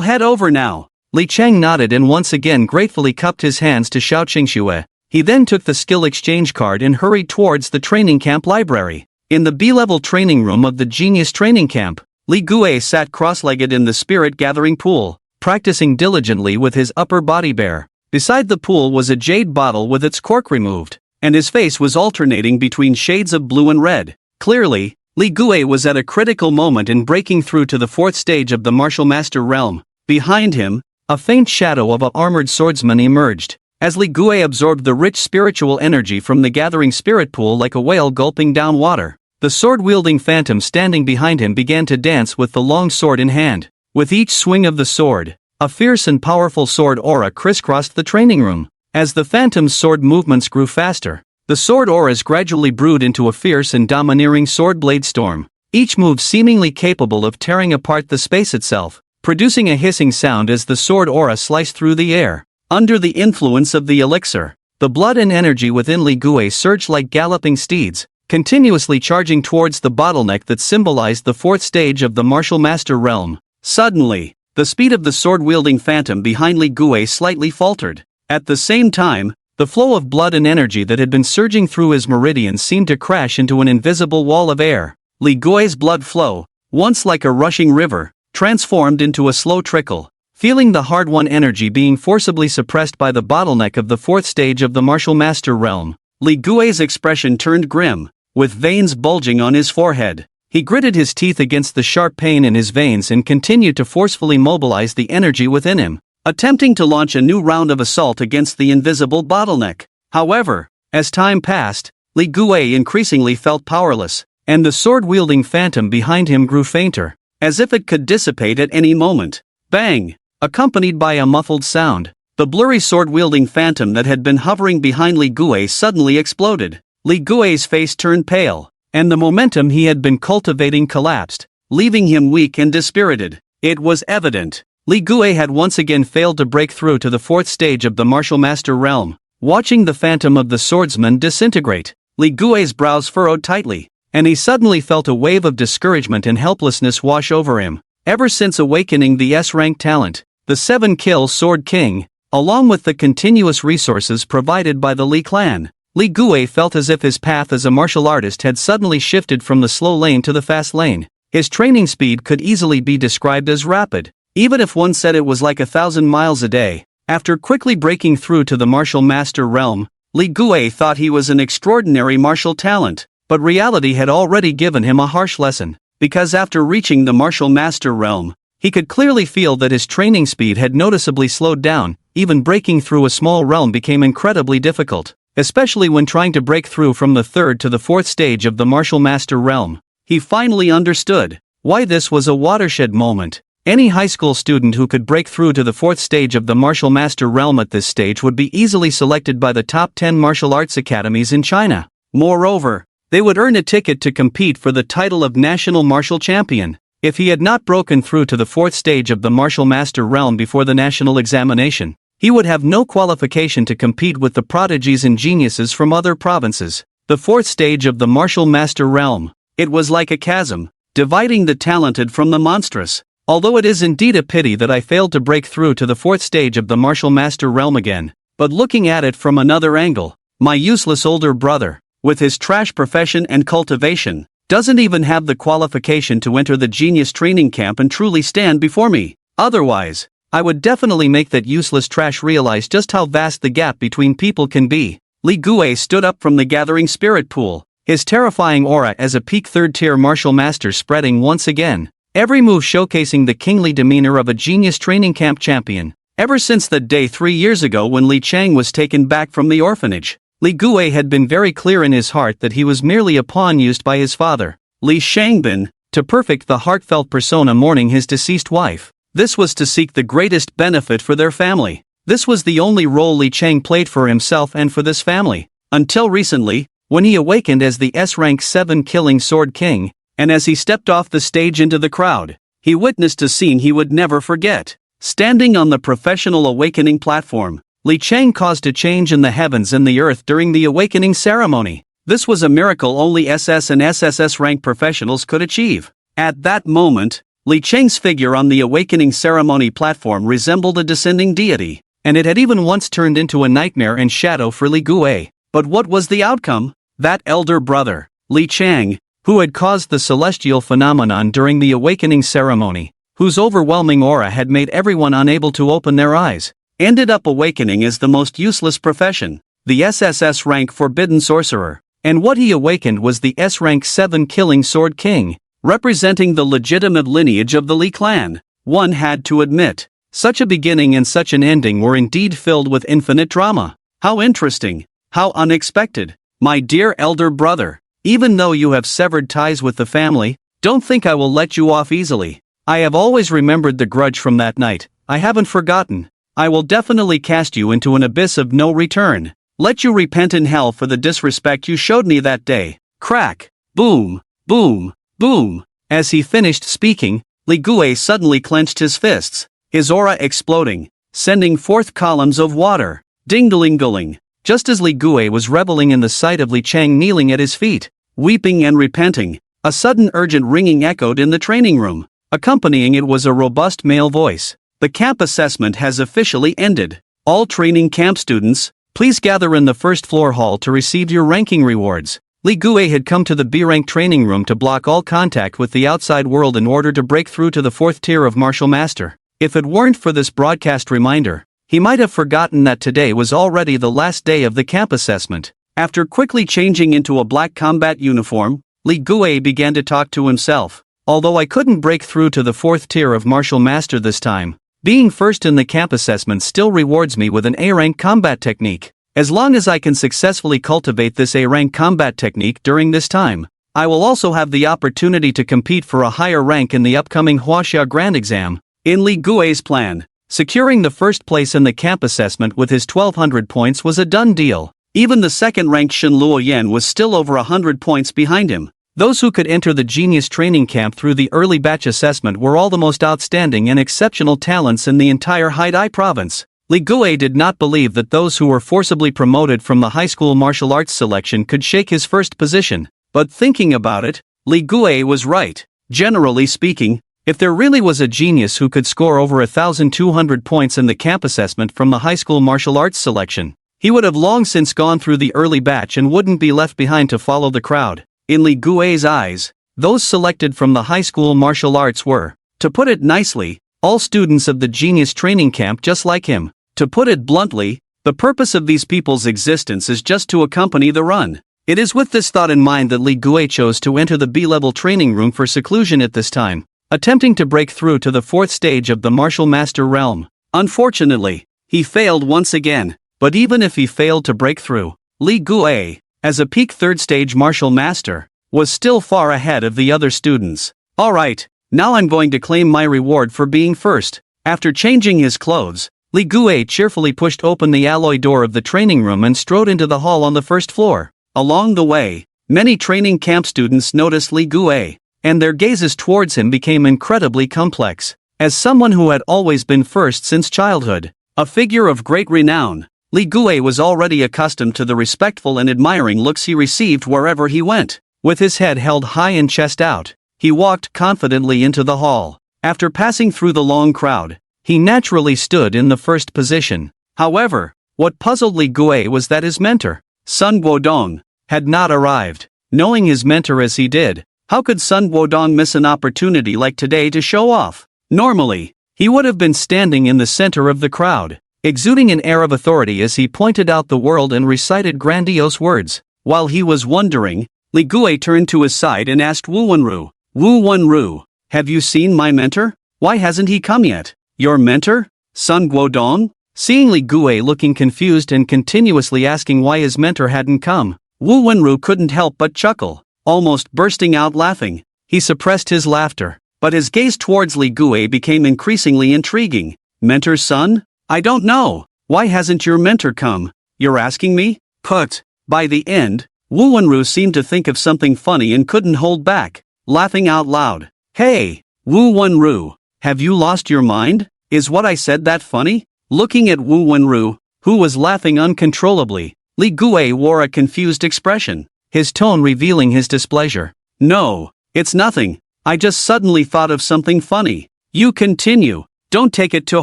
head over now. Li Cheng nodded and once again gratefully cupped his hands to Xiao Qingxue. He then took the skill exchange card and hurried towards the training camp library. In the B-level training room of the Genius Training Camp, Li Gue sat cross-legged in the spirit-gathering pool, practicing diligently with his upper body bare. Beside the pool was a jade bottle with its cork removed, and his face was alternating between shades of blue and red. Clearly, Li Gue was at a critical moment in breaking through to the 4th stage of the Martial Master realm. Behind him, a faint shadow of an armored swordsman emerged. As Li Gue absorbed the rich spiritual energy from the gathering spirit pool like a whale gulping down water, the sword-wielding phantom standing behind him began to dance with the long sword in hand. With each swing of the sword, a fierce and powerful sword aura crisscrossed the training room. As the phantom's sword movements grew faster, The sword auras gradually brewed into a fierce and domineering sword blade storm, each move seemingly capable of tearing apart the space itself, producing a hissing sound as the sword aura sliced through the air. Under the influence of the elixir, the blood and energy within Li Gui surged like galloping steeds, continuously charging towards the bottleneck that symbolized the fourth stage of the martial master realm. Suddenly, the speed of the sword-wielding phantom behind Li Gui slightly faltered. At the same time, the flow of blood and energy that had been surging through his meridians seemed to crash into an invisible wall of air. Li Gui's blood flow, once like a rushing river, transformed into a slow trickle. Feeling the hard-won energy being forcibly suppressed by the bottleneck of the fourth stage of the martial master realm, Li Gui's expression turned grim, with veins bulging on his forehead. He gritted his teeth against the sharp pain in his veins and continued to forcefully mobilize the energy within him, attempting to launch a new round of assault against the invisible bottleneck. However, as time passed, Li Gui increasingly felt powerless, and the sword-wielding phantom behind him grew fainter, as if it could dissipate at any moment. Bang! Accompanied by a muffled sound, the blurry sword-wielding phantom that had been hovering behind Li Gui suddenly exploded. Li Gui's face turned pale, and the momentum he had been cultivating collapsed, leaving him weak and dispirited. It was evident Li Gui had once again failed to break through to the fourth stage of the martial master realm. Watching the phantom of the swordsman disintegrate, Li Gui's brows furrowed tightly, and he suddenly felt a wave of discouragement and helplessness wash over him. Ever since awakening the S-rank talent, the 7-kill Sword King, along with the continuous resources provided by the Li clan, Li Gui felt as if his path as a martial artist had suddenly shifted from the slow lane to the fast lane. His training speed could easily be described as rapid, even if one said it was like 1,000 miles a day. After quickly breaking through to the martial master realm, Li Gui thought he was an extraordinary martial talent, but reality had already given him a harsh lesson, because after reaching the martial master realm, he could clearly feel that his training speed had noticeably slowed down. Even breaking through a small realm became incredibly difficult, especially when trying to break through from the third to the fourth stage of the martial master realm. He finally understood why this was a watershed moment. Any high school student who could break through to the fourth stage of the martial master realm at this stage would be easily selected by the top 10 martial arts academies in China. Moreover, they would earn a ticket to compete for the title of national martial champion. If he had not broken through to the fourth stage of the martial master realm before the national examination, he would have no qualification to compete with the prodigies and geniuses from other provinces. The fourth stage of the martial master realm. It was like a chasm, dividing the talented from the monstrous. Although it is indeed a pity that I failed to break through to the fourth stage of the martial master realm again, but looking at it from another angle, my useless older brother, with his trash profession and cultivation, doesn't even have the qualification to enter the genius training camp and truly stand before me. Otherwise, I would definitely make that useless trash realize just how vast the gap between people can be. Li Gui stood up from the gathering spirit pool, his terrifying aura as a peak third-tier martial master spreading once again. Every move showcasing the kingly demeanor of a genius training camp champion. Ever since that day 3 years ago when Li Chang was taken back from the orphanage, Li Gui had been very clear in his heart that he was merely a pawn used by his father, Li Shangbin, to perfect the heartfelt persona mourning his deceased wife. This was to seek the greatest benefit for their family. This was the only role Li Chang played for himself and for this family. Until recently, when he awakened as the S-rank 7-killing Sword King, and as he stepped off the stage into the crowd, he witnessed a scene he would never forget. Standing on the professional awakening platform, Li Chang caused a change in the heavens and the earth during the awakening ceremony. This was a miracle only SS and SSS rank professionals could achieve. At that moment, Li Chang's figure on the awakening ceremony platform resembled a descending deity, and it had even once turned into a nightmare and shadow for Li Gui. But what was the outcome? That elder brother, Li Chang, who had caused the celestial phenomenon during the awakening ceremony, whose overwhelming aura had made everyone unable to open their eyes, ended up awakening as the most useless profession, the SSS rank forbidden sorcerer. And what he awakened was the S rank 7-killing Sword King, representing the legitimate lineage of the Li clan. One had to admit, such a beginning and such an ending were indeed filled with infinite drama. How interesting, how unexpected. My dear elder brother, even though you have severed ties with the family, don't think I will let you off easily. I have always remembered the grudge from that night. I haven't forgotten. I will definitely cast you into an abyss of no return. Let you repent in hell for the disrespect you showed me that day. Crack. Boom. Boom. Boom. As he finished speaking, Li Gui suddenly clenched his fists, his aura exploding, sending forth columns of water. Ding-a-ling-a-ling. Just as Li Gui was reveling in the sight of Li Chang kneeling at his feet, weeping and repenting, a sudden urgent ringing echoed in the training room. Accompanying it was a robust male voice. The camp assessment has officially ended. All training camp students, please gather in the first floor hall to receive your ranking rewards. Li Gui had come to the B-rank training room to block all contact with the outside world in order to break through to the 4th tier of martial master. If it weren't for this broadcast reminder, he might have forgotten that today was already the last day of the camp assessment. After quickly changing into a black combat uniform, Li Gui began to talk to himself. Although I couldn't break through to the 4th tier of martial master this time, being first in the camp assessment still rewards me with an A-rank combat technique. As long as I can successfully cultivate this A-rank combat technique during this time, I will also have the opportunity to compete for a higher rank in the upcoming Huaxia Grand Exam. In Li Gui's plan, securing the first place in the camp assessment with his 1200 points was a done deal. Even the second-ranked Shen Luoyan was still over 100 points behind him. Those who could enter the genius training camp through the early batch assessment were all the most outstanding and exceptional talents in the entire Haidai province. Li Gui did not believe that those who were forcibly promoted from the high school martial arts selection could shake his first position. But thinking about it, Li Gui was right. Generally speaking, if there really was a genius who could score over 1,200 points in the camp assessment from the high school martial arts selection, he would have long since gone through the early batch and wouldn't be left behind to follow the crowd. In Li Gui's eyes, those selected from the high school martial arts were, to put it nicely, all students of the genius training camp just like him. To put it bluntly, the purpose of these people's existence is just to accompany the run. It is with this thought in mind that Li Gui chose to enter the B-level training room for seclusion at this time, attempting to break through to the 4th stage of the martial master realm. Unfortunately, he failed once again, but even if he failed to break through, Li Gui, as a peak 3rd stage martial master, was still far ahead of the other students. Alright, now I'm going to claim my reward for being first. After changing his clothes, Li Gui cheerfully pushed open the alloy door of the training room and strode into the hall on the 1st floor. Along the way, many training camp students noticed Li Gui, and their gazes towards him became incredibly complex. As someone who had always been first since childhood, a figure of great renown, Li Gui was already accustomed to the respectful and admiring looks he received wherever he went. With his head held high and chest out, he walked confidently into the hall. After passing through the long crowd, he naturally stood in the first position. However, what puzzled Li Gui was that his mentor, Sun Guodong, had not arrived. Knowing his mentor as he did, how could Sun Guodong miss an opportunity like today to show off? Normally, he would have been standing in the center of the crowd, exuding an air of authority as he pointed out the world and recited grandiose words. While he was wondering, Li Gui turned to his side and asked Wu Wenru, "Wu Wenru, have you seen my mentor? Why hasn't he come yet?" "Your mentor? Sun Guodong?" Seeing Li Gui looking confused and continuously asking why his mentor hadn't come, Wu Wenru couldn't help but chuckle, almost bursting out laughing. He suppressed his laughter, but his gaze towards Li Gui became increasingly intriguing. "Mentor's son? I don't know. Why hasn't your mentor come? You're asking me?" Put. By the end, Wu Wenru seemed to think of something funny and couldn't hold back, laughing out loud. "Hey, Wu Wenru, have you lost your mind? Is what I said that funny?" Looking at Wu Wenru, who was laughing uncontrollably, Li Gui wore a confused expression, his tone revealing his displeasure. "No, it's nothing. I just suddenly thought of something funny. You continue. Don't take it to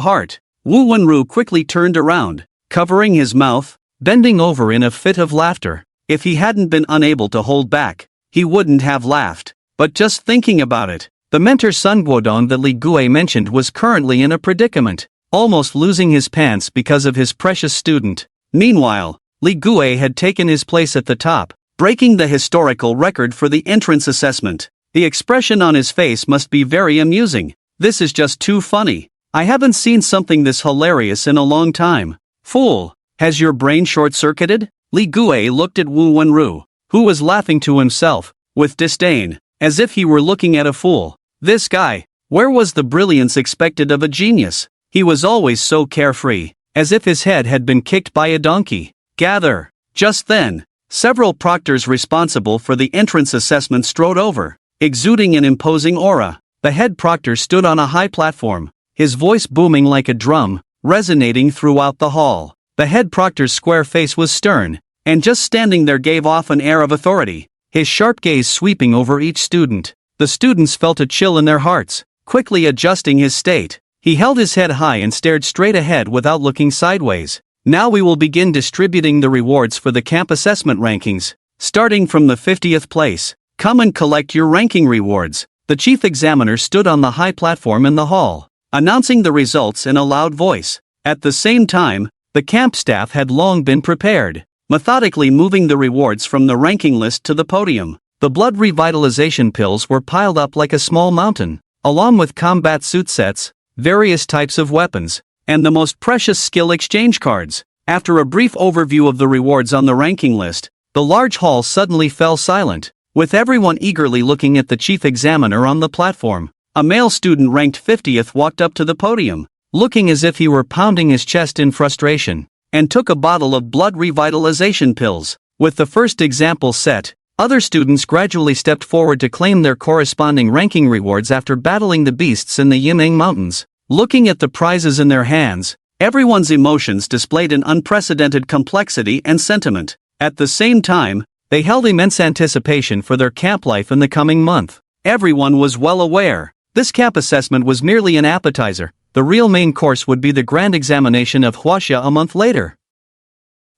heart." Wu Wenru quickly turned around, covering his mouth, bending over in a fit of laughter. If he hadn't been unable to hold back, he wouldn't have laughed. But just thinking about it, the mentor Sun Guodong that Li Gui mentioned was currently in a predicament, almost losing his pants because of his precious student. Meanwhile, Li Gui had taken his place at the top, breaking the historical record for the entrance assessment. The expression on his face must be very amusing. "This is just too funny. I haven't seen something this hilarious in a long time." "Fool, has your brain short-circuited?" Li Gui looked at Wu Wenru, who was laughing to himself, with disdain, as if he were looking at a fool. This guy, where was the brilliance expected of a genius? He was always so carefree, as if his head had been kicked by a donkey. Gather. Just then, several proctors responsible for the entrance assessment strode over, exuding an imposing aura. The head proctor stood on a high platform, his voice booming like a drum, resonating throughout the hall. The head proctor's square face was stern, and just standing there gave off an air of authority, his sharp gaze sweeping over each student. The students felt a chill in their hearts, quickly adjusting his state. He held his head high and stared straight ahead without looking sideways. Now we will begin distributing the rewards for the camp assessment rankings, starting from the 50th place. Come and collect your ranking rewards. The chief examiner stood on the high platform in the hall, announcing the results in a loud voice. At the same time, the camp staff had long been prepared, methodically moving the rewards from the ranking list to the podium. The blood revitalization pills were piled up like a small mountain, along with combat suit sets, various types of weapons, and the most precious skill exchange cards. After a brief overview of the rewards on the ranking list, the large hall suddenly fell silent, with everyone eagerly looking at the chief examiner on the platform. A male student ranked 50th walked up to the podium, looking as if he were pounding his chest in frustration, and took a bottle of blood revitalization pills. With the first example set, other students gradually stepped forward to claim their corresponding ranking rewards after battling the beasts in the Yimeng Mountains. Looking at the prizes in their hands, everyone's emotions displayed an unprecedented complexity and sentiment. At the same time, they held immense anticipation for their camp life in the coming month. Everyone was well aware, this camp assessment was merely an appetizer. The real main course would be the grand examination of Huaxia a month later.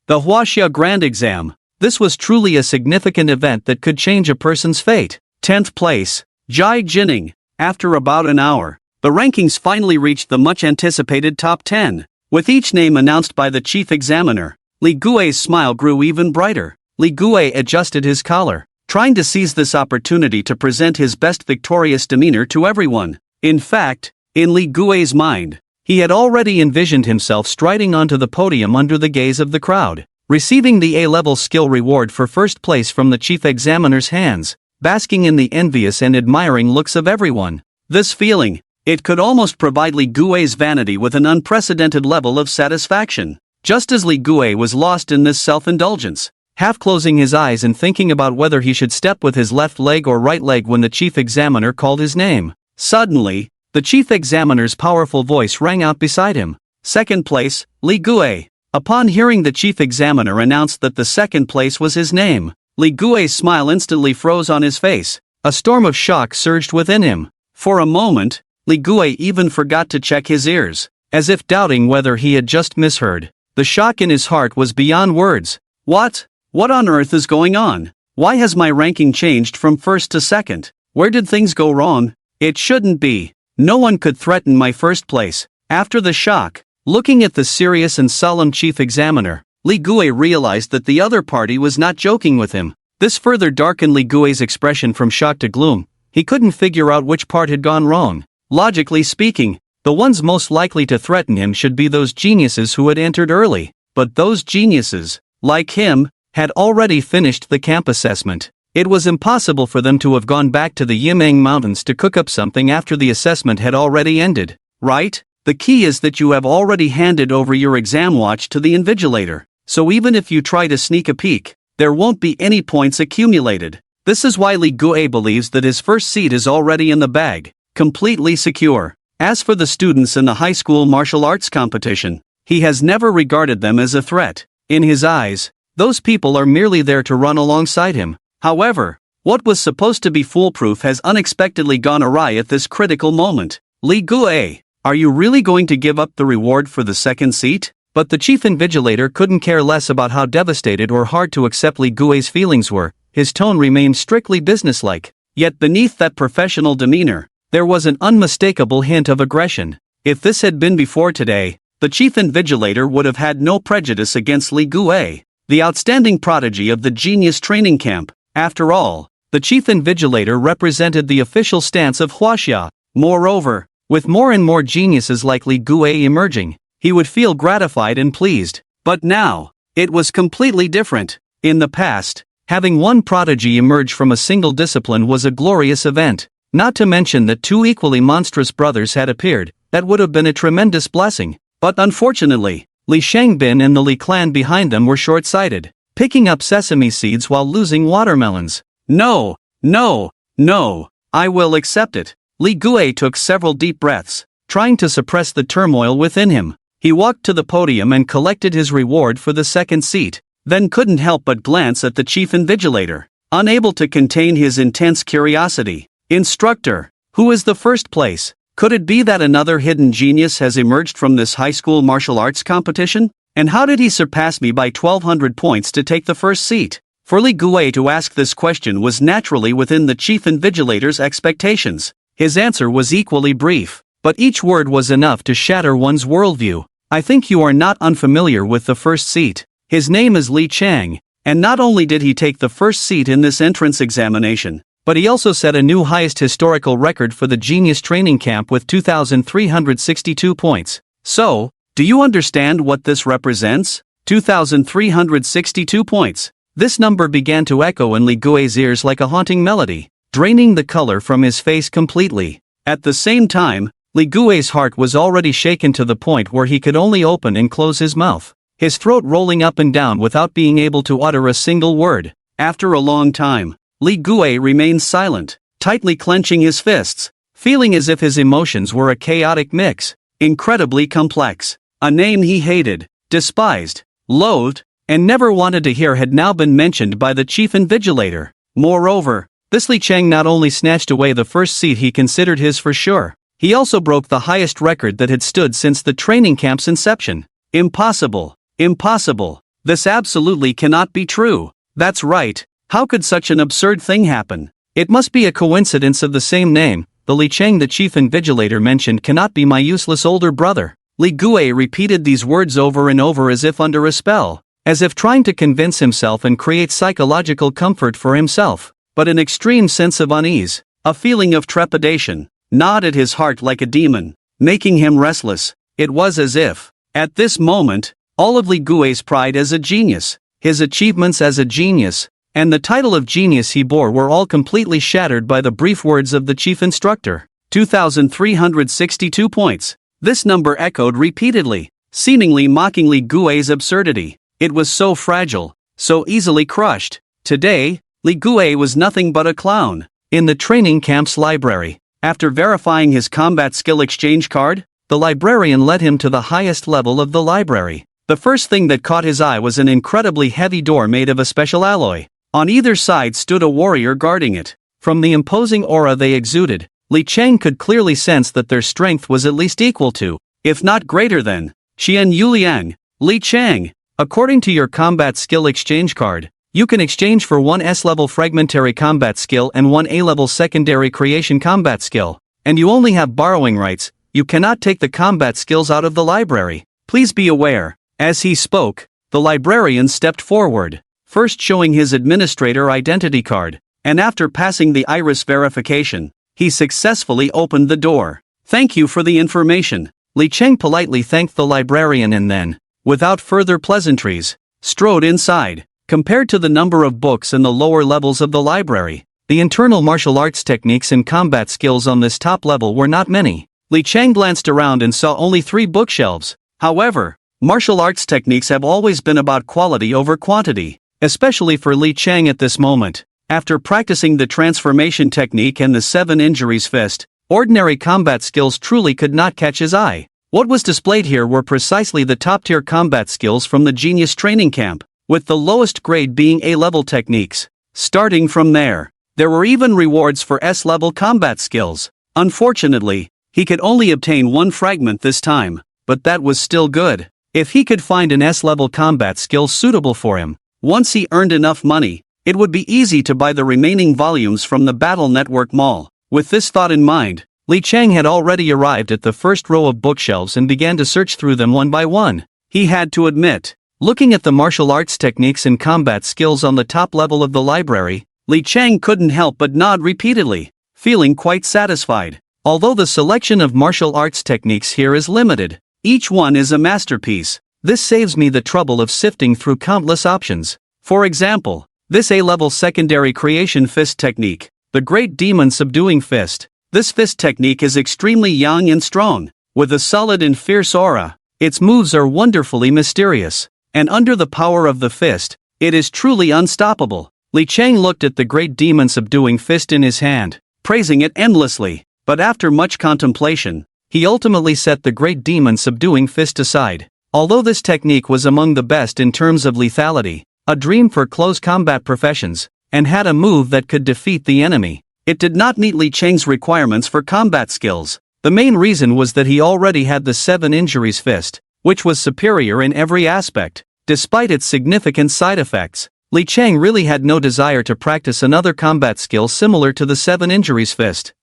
The Huaxia Grand Exam. This was truly a significant event that could change a person's fate. 10th place, Jai Jining. After about an hour, the rankings finally reached the much-anticipated top 10. With each name announced by the chief examiner, Li Gui's smile grew even brighter. Li Gui adjusted his collar, trying to seize this opportunity to present his best victorious demeanor to everyone. In fact, in Li Gui's mind, he had already envisioned himself striding onto the podium under the gaze of the crowd, receiving the A-level skill reward for first place from the chief examiner's hands, basking in the envious and admiring looks of everyone. This feeling, it could almost provide Li Gui's vanity with an unprecedented level of satisfaction. Just as Li Gui was lost in this self-indulgence, half closing his eyes and thinking about whether he should step with his left leg or right leg when the chief examiner called his name. Suddenly, the chief examiner's powerful voice rang out beside him. Second place, Li Gui. Upon hearing the chief examiner announce that the second place was his name, Li Gui's smile instantly froze on his face. A storm of shock surged within him. For a moment, Li Gui even forgot to check his ears, as if doubting whether he had just misheard. The shock in his heart was beyond words. What on earth is going on? Why has my ranking changed from first to second? Where did things go wrong? It shouldn't be. No one could threaten my first place. After the shock, looking at the serious and solemn chief examiner, Li Gui realized that the other party was not joking with him. This further darkened Li Gui's expression from shock to gloom. He couldn't figure out which part had gone wrong. Logically speaking, the ones most likely to threaten him should be those geniuses who had entered early. But those geniuses, like him, had already finished the camp assessment. It was impossible for them to have gone back to the Yimeng Mountains to cook up something after the assessment had already ended, right? The key is that you have already handed over your exam watch to the invigilator, so even if you try to sneak a peek, there won't be any points accumulated. This is why Li Gui believes that his first seat is already in the bag, completely secure. As for the students in the high school martial arts competition, he has never regarded them as a threat. In his eyes, those people are merely there to run alongside him. However, what was supposed to be foolproof has unexpectedly gone awry at this critical moment. Li Gui, are you really going to give up the reward for the second seat? But the chief invigilator couldn't care less about how devastated or hard to accept Li Gui's feelings were. His tone remained strictly businesslike. Yet beneath that professional demeanor, there was an unmistakable hint of aggression. If this had been before today, the chief invigilator would have had no prejudice against Li Gui, the outstanding prodigy of the genius training camp. After all, the chief invigilator represented the official stance of Huaxia. Moreover, with more and more geniuses like Li Gui emerging, he would feel gratified and pleased. But now, it was completely different. In the past, having one prodigy emerge from a single discipline was a glorious event. Not to mention that two equally monstrous brothers had appeared, that would have been a tremendous blessing. But unfortunately, Li Shangbin and the Li clan behind them were short-sighted, picking up sesame seeds while losing watermelons. No, no, no, I will accept it. Li Gui took several deep breaths, trying to suppress the turmoil within him. He walked to the podium and collected his reward for the second seat, then couldn't help but glance at the chief invigilator, unable to contain his intense curiosity. Instructor, who is the first place? Could it be that another hidden genius has emerged from this high school martial arts competition? And how did he surpass me by 1200 points to take the first seat? For Li Gui to ask this question was naturally within the chief invigilator's expectations. His answer was equally brief, but each word was enough to shatter one's worldview. I think you are not unfamiliar with the first seat. His name is Li Chang, and not only did he take the first seat in this entrance examination, but he also set a new highest historical record for the Genius Training Camp with 2,362 points. So, do you understand what this represents? 2,362 points. This number began to echo in Li Gui's ears like a haunting melody, draining the color from his face completely. At the same time, Li Gui's heart was already shaken to the point where he could only open and close his mouth, his throat rolling up and down without being able to utter a single word. After a long time, Li Gui remained silent, tightly clenching his fists, feeling as if his emotions were a chaotic mix, incredibly complex. A name he hated, despised, loathed, and never wanted to hear had now been mentioned by the chief invigilator. Moreover, this Li Chang not only snatched away the first seat he considered his for sure, he also broke the highest record that had stood since the training camp's inception. Impossible. Impossible. This absolutely cannot be true. That's right. How could such an absurd thing happen? It must be a coincidence of the same name. The Li Chang the chief invigilator mentioned cannot be my useless older brother. Li Gui repeated these words over and over as if under a spell, as if trying to convince himself and create psychological comfort for himself. But an extreme sense of unease, a feeling of trepidation, gnawed at his heart like a demon, making him restless. It was as if, at this moment, all of Li Gui's pride as a genius, his achievements as a genius, and the title of genius he bore were all completely shattered by the brief words of the chief instructor. 2,362 points. This number echoed repeatedly, seemingly mocking Li Gui's absurdity. It was so fragile, so easily crushed. Today, Li Gui was nothing but a clown. In the training camp's library, after verifying his combat skill exchange card, the librarian led him to the highest level of the library. The first thing that caught his eye was an incredibly heavy door made of a special alloy. On either side stood a warrior guarding it. From the imposing aura they exuded, Li Chang could clearly sense that their strength was at least equal to, if not greater than, Qian Yuliang. Li Chang, according to your combat skill exchange card, you can exchange for one S-level fragmentary combat skill and one A-level secondary creation combat skill, and you only have borrowing rights. You cannot take the combat skills out of the library. Please be aware. As he spoke, the librarian stepped forward, first showing his administrator identity card, and after passing the iris verification, he successfully opened the door. Thank you for the information. Li Chang politely thanked the librarian and then, without further pleasantries, strode inside. Compared to the number of books in the lower levels of the library, the internal martial arts techniques and combat skills on this top level were not many. Li Chang glanced around and saw only 3 bookshelves. However, martial arts techniques have always been about quality over quantity, especially for Li Chang at this moment. After practicing the transformation technique and the 7 injuries fist, ordinary combat skills truly could not catch his eye. What was displayed here were precisely the top-tier combat skills from the Genius Training Camp, with the lowest grade being A-level techniques. Starting from there, there were even rewards for S-level combat skills. Unfortunately, he could only obtain 1 fragment this time, but that was still good. If he could find an S-level combat skill suitable for him, once he earned enough money, it would be easy to buy the remaining volumes from the Battle Network Mall. With this thought in mind, Li Chang had already arrived at the first row of bookshelves and began to search through them one by one. He had to admit, looking at the martial arts techniques and combat skills on the top level of the library, Li Chang couldn't help but nod repeatedly, feeling quite satisfied. Although the selection of martial arts techniques here is limited, each one is a masterpiece. This saves me the trouble of sifting through countless options. For example, this A-level secondary creation fist technique, the Great Demon Subduing Fist. This fist technique is extremely young and strong, with a solid and fierce aura. Its moves are wonderfully mysterious, and under the power of the fist, it is truly unstoppable. Li Chang looked at the great demon subduing fist in his hand, praising it endlessly, but after much contemplation, he ultimately set the great demon subduing fist aside. Although this technique was among the best in terms of lethality, a dream for close combat professions, and had a move that could defeat the enemy, it did not meet Li Chang's requirements for combat skills. The main reason was that he already had the 7 injuries fist, which was superior in every aspect. Despite its significant side effects, Li Chang really had no desire to practice another combat skill similar to the 7 injuries fist.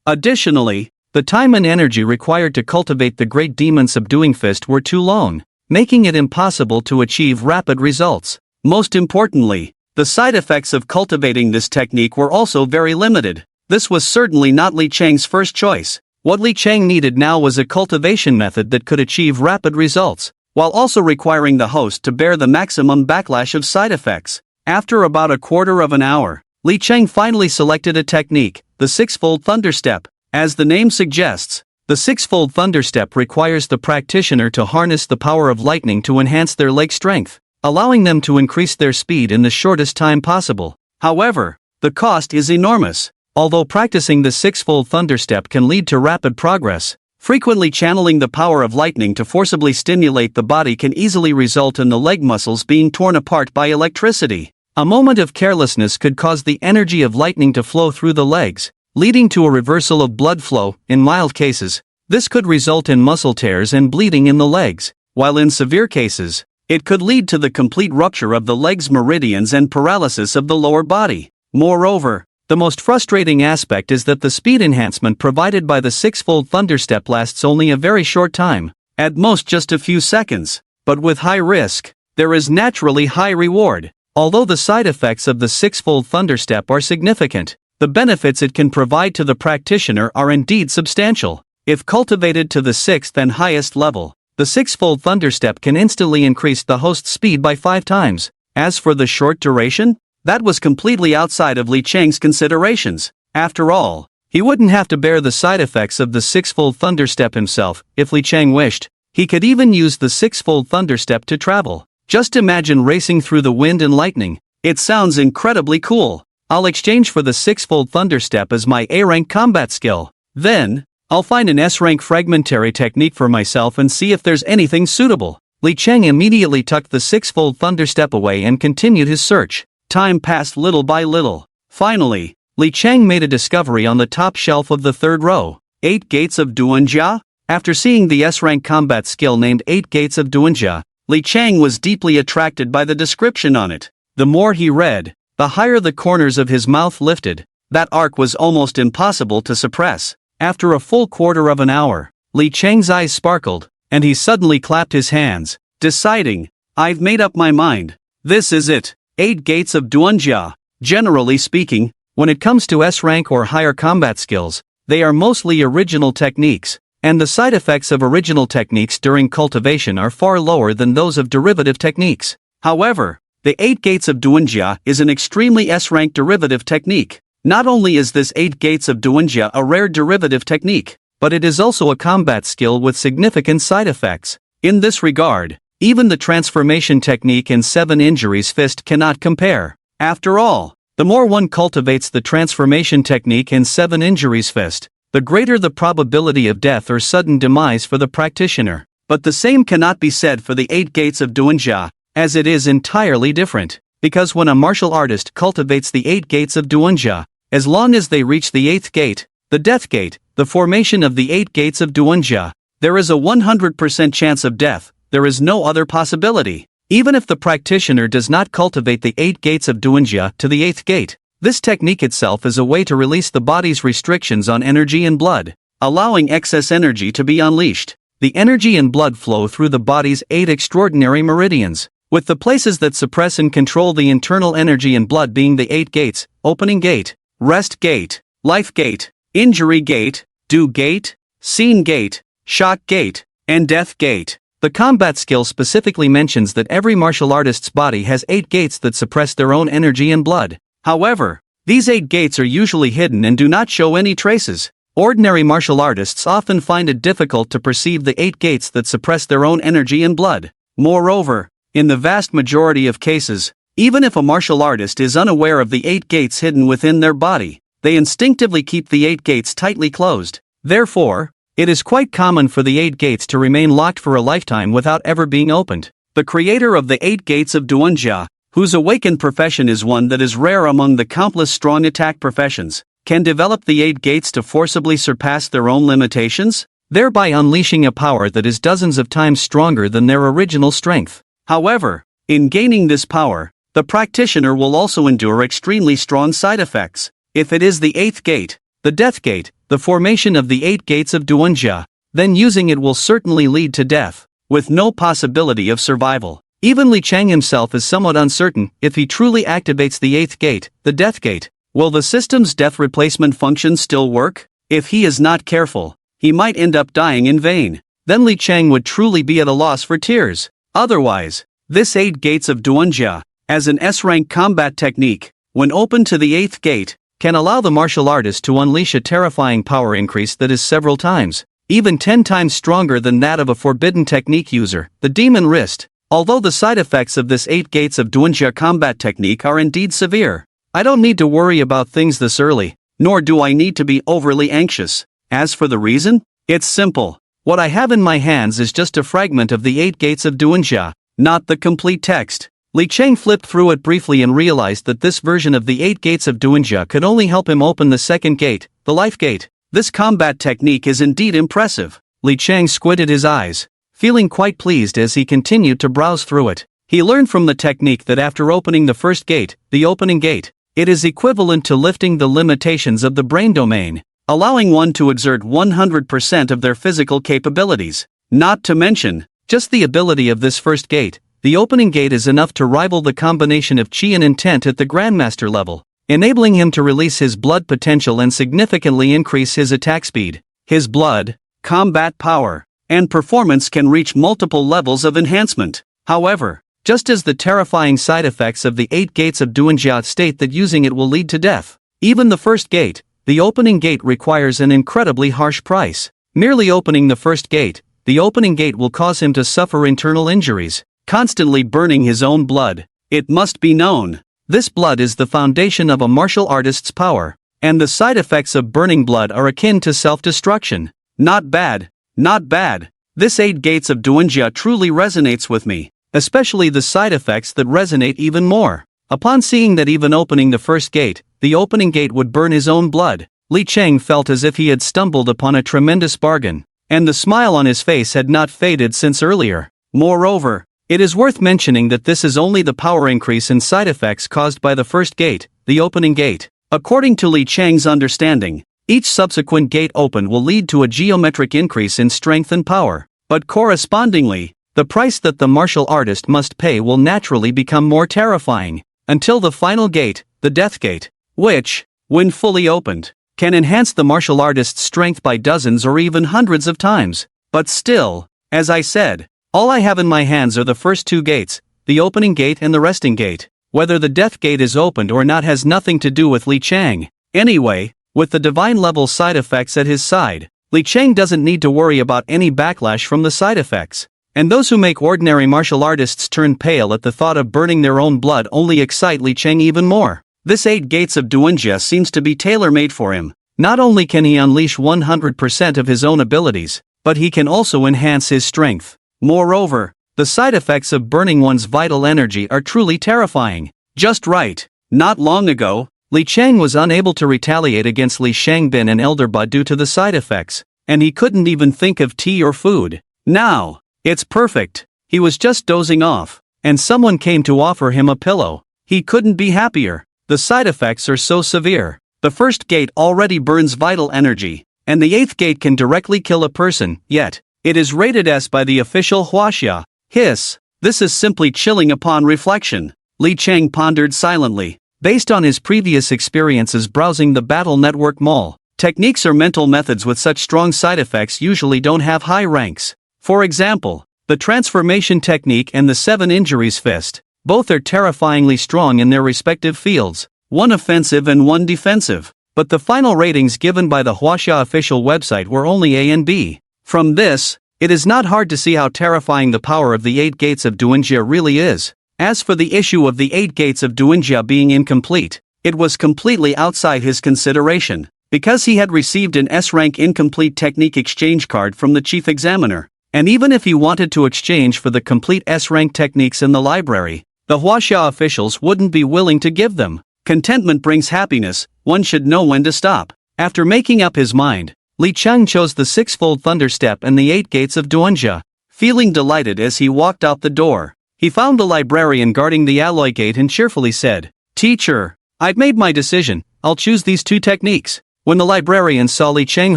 Additionally, the time and energy required to cultivate the great demon subduing fist were too long, making it impossible to achieve rapid results. Most importantly, the side effects of cultivating this technique were also very limited. This was certainly not Li Chang's first choice. What Li Chang needed now was a cultivation method that could achieve rapid results, while also requiring the host to bear the maximum backlash of side effects. After about a quarter of an hour, Li Chang finally selected a technique, the six-fold thunderstep. As the name suggests, the six-fold thunderstep requires the practitioner to harness the power of lightning to enhance their leg strength, allowing them to increase their speed in the shortest time possible. However, the cost is enormous. Although practicing the six-fold thunderstep can lead to rapid progress, frequently channeling the power of lightning to forcibly stimulate the body can easily result in the leg muscles being torn apart by electricity. A moment of carelessness could cause the energy of lightning to flow through the legs, leading to a reversal of blood flow. In mild cases, this could result in muscle tears and bleeding in the legs, while in severe cases, it could lead to the complete rupture of the leg's meridians and paralysis of the lower body. Moreover, the most frustrating aspect is that the speed enhancement provided by the six-fold thunderstep lasts only a very short time, at most just a few seconds. But with high risk, there is naturally high reward. Although the side effects of the six-fold thunderstep are significant, the benefits it can provide to the practitioner are indeed substantial. If cultivated to the 6th and highest level, the six-fold thunderstep can instantly increase the host's speed by 5 times. As for the short duration, that was completely outside of Li Chang's considerations. After all, he wouldn't have to bear the side effects of the six-fold thunderstep himself. If Li Chang wished, he could even use the six-fold thunderstep to travel. Just imagine racing through the wind and lightning. It sounds incredibly cool. I'll exchange for the six-fold thunderstep as my A-rank combat skill. Then, I'll find an S-rank fragmentary technique for myself and see if there's anything suitable. Li Chang immediately tucked the six-fold thunderstep away and continued his search. Time passed little by little. Finally, Li Chang made a discovery on the top shelf of the 3rd row. 8 Gates of Duanjia? After seeing the S-rank combat skill named 8 Gates of Duanjia, Li Chang was deeply attracted by the description on it. The more he read, the higher the corners of his mouth lifted. That arc was almost impossible to suppress. After a full quarter of an hour, Li Chang's eyes sparkled, and he suddenly clapped his hands, deciding, "I've made up my mind. This is it. 8 Gates of Duanjia." Generally speaking, when it comes to S-rank or higher combat skills, they are mostly original techniques, and the side effects of original techniques during cultivation are far lower than those of derivative techniques. However, the 8 Gates of Duanjia is an extremely S-rank derivative technique. Not only is this 8 Gates of Duanjia a rare derivative technique, but it is also a combat skill with significant side effects. In this regard, even the transformation technique in 7 injuries fist cannot compare. After all, the more one cultivates the transformation technique in 7 injuries fist, the greater the probability of death or sudden demise for the practitioner. But the same cannot be said for the 8 Gates of Duanjia, as it is entirely different. Because when a martial artist cultivates the 8 Gates of Duanjia, as long as they reach the 8th gate, the death gate, the formation of the 8 Gates of Duanjia, there is a 100% chance of death. There is no other possibility. Even if the practitioner does not cultivate the 8 Gates of Duanjia to the 8th gate, this technique itself is a way to release the body's restrictions on energy and blood, allowing excess energy to be unleashed. The energy and blood flow through the body's 8 extraordinary meridians, with the places that suppress and control the internal energy and blood being the 8 gates: opening gate, rest gate, life gate, injury gate, due gate, scene gate, shock gate, and death gate. The combat skill specifically mentions that every martial artist's body has 8 gates that suppress their own energy and blood. However, these 8 gates are usually hidden and do not show any traces. Ordinary martial artists often find it difficult to perceive the 8 gates that suppress their own energy and blood. Moreover, in the vast majority of cases, even if a martial artist is unaware of the 8 gates hidden within their body, they instinctively keep the 8 gates tightly closed. Therefore, it is quite common for the 8 gates to remain locked for a lifetime without ever being opened. The creator of the 8 gates of Duanjia, whose awakened profession is one that is rare among the countless strong attack professions, can develop the 8 gates to forcibly surpass their own limitations, thereby unleashing a power that is dozens of times stronger than their original strength. However, in gaining this power, the practitioner will also endure extremely strong side effects. If it is the 8th gate, the death gate, the formation of the 8 gates of Duanjia, then using it will certainly lead to death, with no possibility of survival. Even Li Chang himself is somewhat uncertain if he truly activates the 8th gate, the death gate. Will the system's death replacement function still work? If he is not careful, he might end up dying in vain. Then Li Chang would truly be at a loss for tears. Otherwise, this 8 gates of Duanjia, as an S-rank combat technique, when open to the 8th gate, can allow the martial artist to unleash a terrifying power increase that is several times, even 10 times stronger than that of a forbidden technique user, the demon wrist. Although the side effects of this 8 gates of Duanjia combat technique are indeed severe, I don't need to worry about things this early, nor do I need to be overly anxious. As for the reason, it's simple. What I have in my hands is just a fragment of the 8 gates of Duanjia, not the complete text. Li Chang flipped through it briefly and realized that this version of the 8 gates of Duanjia could only help him open the 2nd gate, the life gate. This combat technique is indeed impressive. Li Chang squinted his eyes, feeling quite pleased as he continued to browse through it. He learned from the technique that after opening the 1st gate, the opening gate, it is equivalent to lifting the limitations of the brain domain, allowing one to exert 100% of their physical capabilities. Not to mention, just the ability of this 1st gate, the opening gate is enough to rival the combination of chi and intent at the Grandmaster level, enabling him to release his blood potential and significantly increase his attack speed. His blood, combat power, and performance can reach multiple levels of enhancement. However, just as the terrifying side effects of the 8 gates of Duanjia state that using it will lead to death, even the 1st gate, the opening gate, requires an incredibly harsh price. Merely opening the 1st gate, the opening gate will cause him to suffer internal injuries, constantly burning his own blood. It must be known, this blood is the foundation of a martial artist's power, and the side effects of burning blood are akin to self-destruction. Not bad, not bad. This 8 gates of Duanjia truly resonates with me, especially the side effects that resonate even more. Upon seeing that even opening the 1st gate, the opening gate would burn his own blood, Li Chang felt as if he had stumbled upon a tremendous bargain, and the smile on his face had not faded since earlier. Moreover, it is worth mentioning that this is only the power increase in side effects caused by the 1st gate, the opening gate. According to Li Chang's understanding, each subsequent gate open will lead to a geometric increase in strength and power, but correspondingly, the price that the martial artist must pay will naturally become more terrifying, until the final gate, the death gate, which, when fully opened, can enhance the martial artist's strength by dozens or even hundreds of times. But still, as I said, all I have in my hands are the first 2 gates, the opening gate and the resting gate. Whether the death gate is opened or not has nothing to do with Li Chang. Anyway, with the divine level side effects at his side, Li Chang doesn't need to worry about any backlash from the side effects. And those who make ordinary martial artists turn pale at the thought of burning their own blood only excite Li Chang even more. This 8 gates of Duanjia seems to be tailor-made for him. Not only can he unleash 100% of his own abilities, but he can also enhance his strength. Moreover, the side effects of burning one's vital energy are truly terrifying. Just right. Not long ago, Li Chang was unable to retaliate against Li Shangbin and Elderba due to the side effects, and he couldn't even think of tea or food. Now, it's perfect. He was just dozing off, and someone came to offer him a pillow. He couldn't be happier. The side effects are so severe. The 1st gate already burns vital energy, and the 8th gate can directly kill a person, yet it is rated S by the official Huaxia. Hiss. This is simply chilling upon reflection. Li Chang pondered silently. Based on his previous experiences browsing the Battle Network Mall, techniques or mental methods with such strong side effects usually don't have high ranks. For example, the transformation technique and the 7 injuries fist, both are terrifyingly strong in their respective fields, one offensive and one defensive. but the final ratings given by the Huaxia official website were only A and B. From this, it is not hard to see how terrifying the power of the 8 gates of Duanjia really is. As for the issue of the 8 gates of Duanjia being incomplete, it was completely outside his consideration, because he had received an S-rank incomplete technique exchange card from the chief examiner, and even if he wanted to exchange for the complete S-rank techniques in the library, the Huaxia officials wouldn't be willing to give them. Contentment brings happiness, one should know when to stop. After making up his mind, Li Cheng chose the 6-fold thunder step and the 8 gates of Duanjia. Feeling delighted as he walked out the door, he found the librarian guarding the alloy gate and cheerfully said, "Teacher, I've made my decision, I'll choose these 2 techniques." When the librarian saw Li Cheng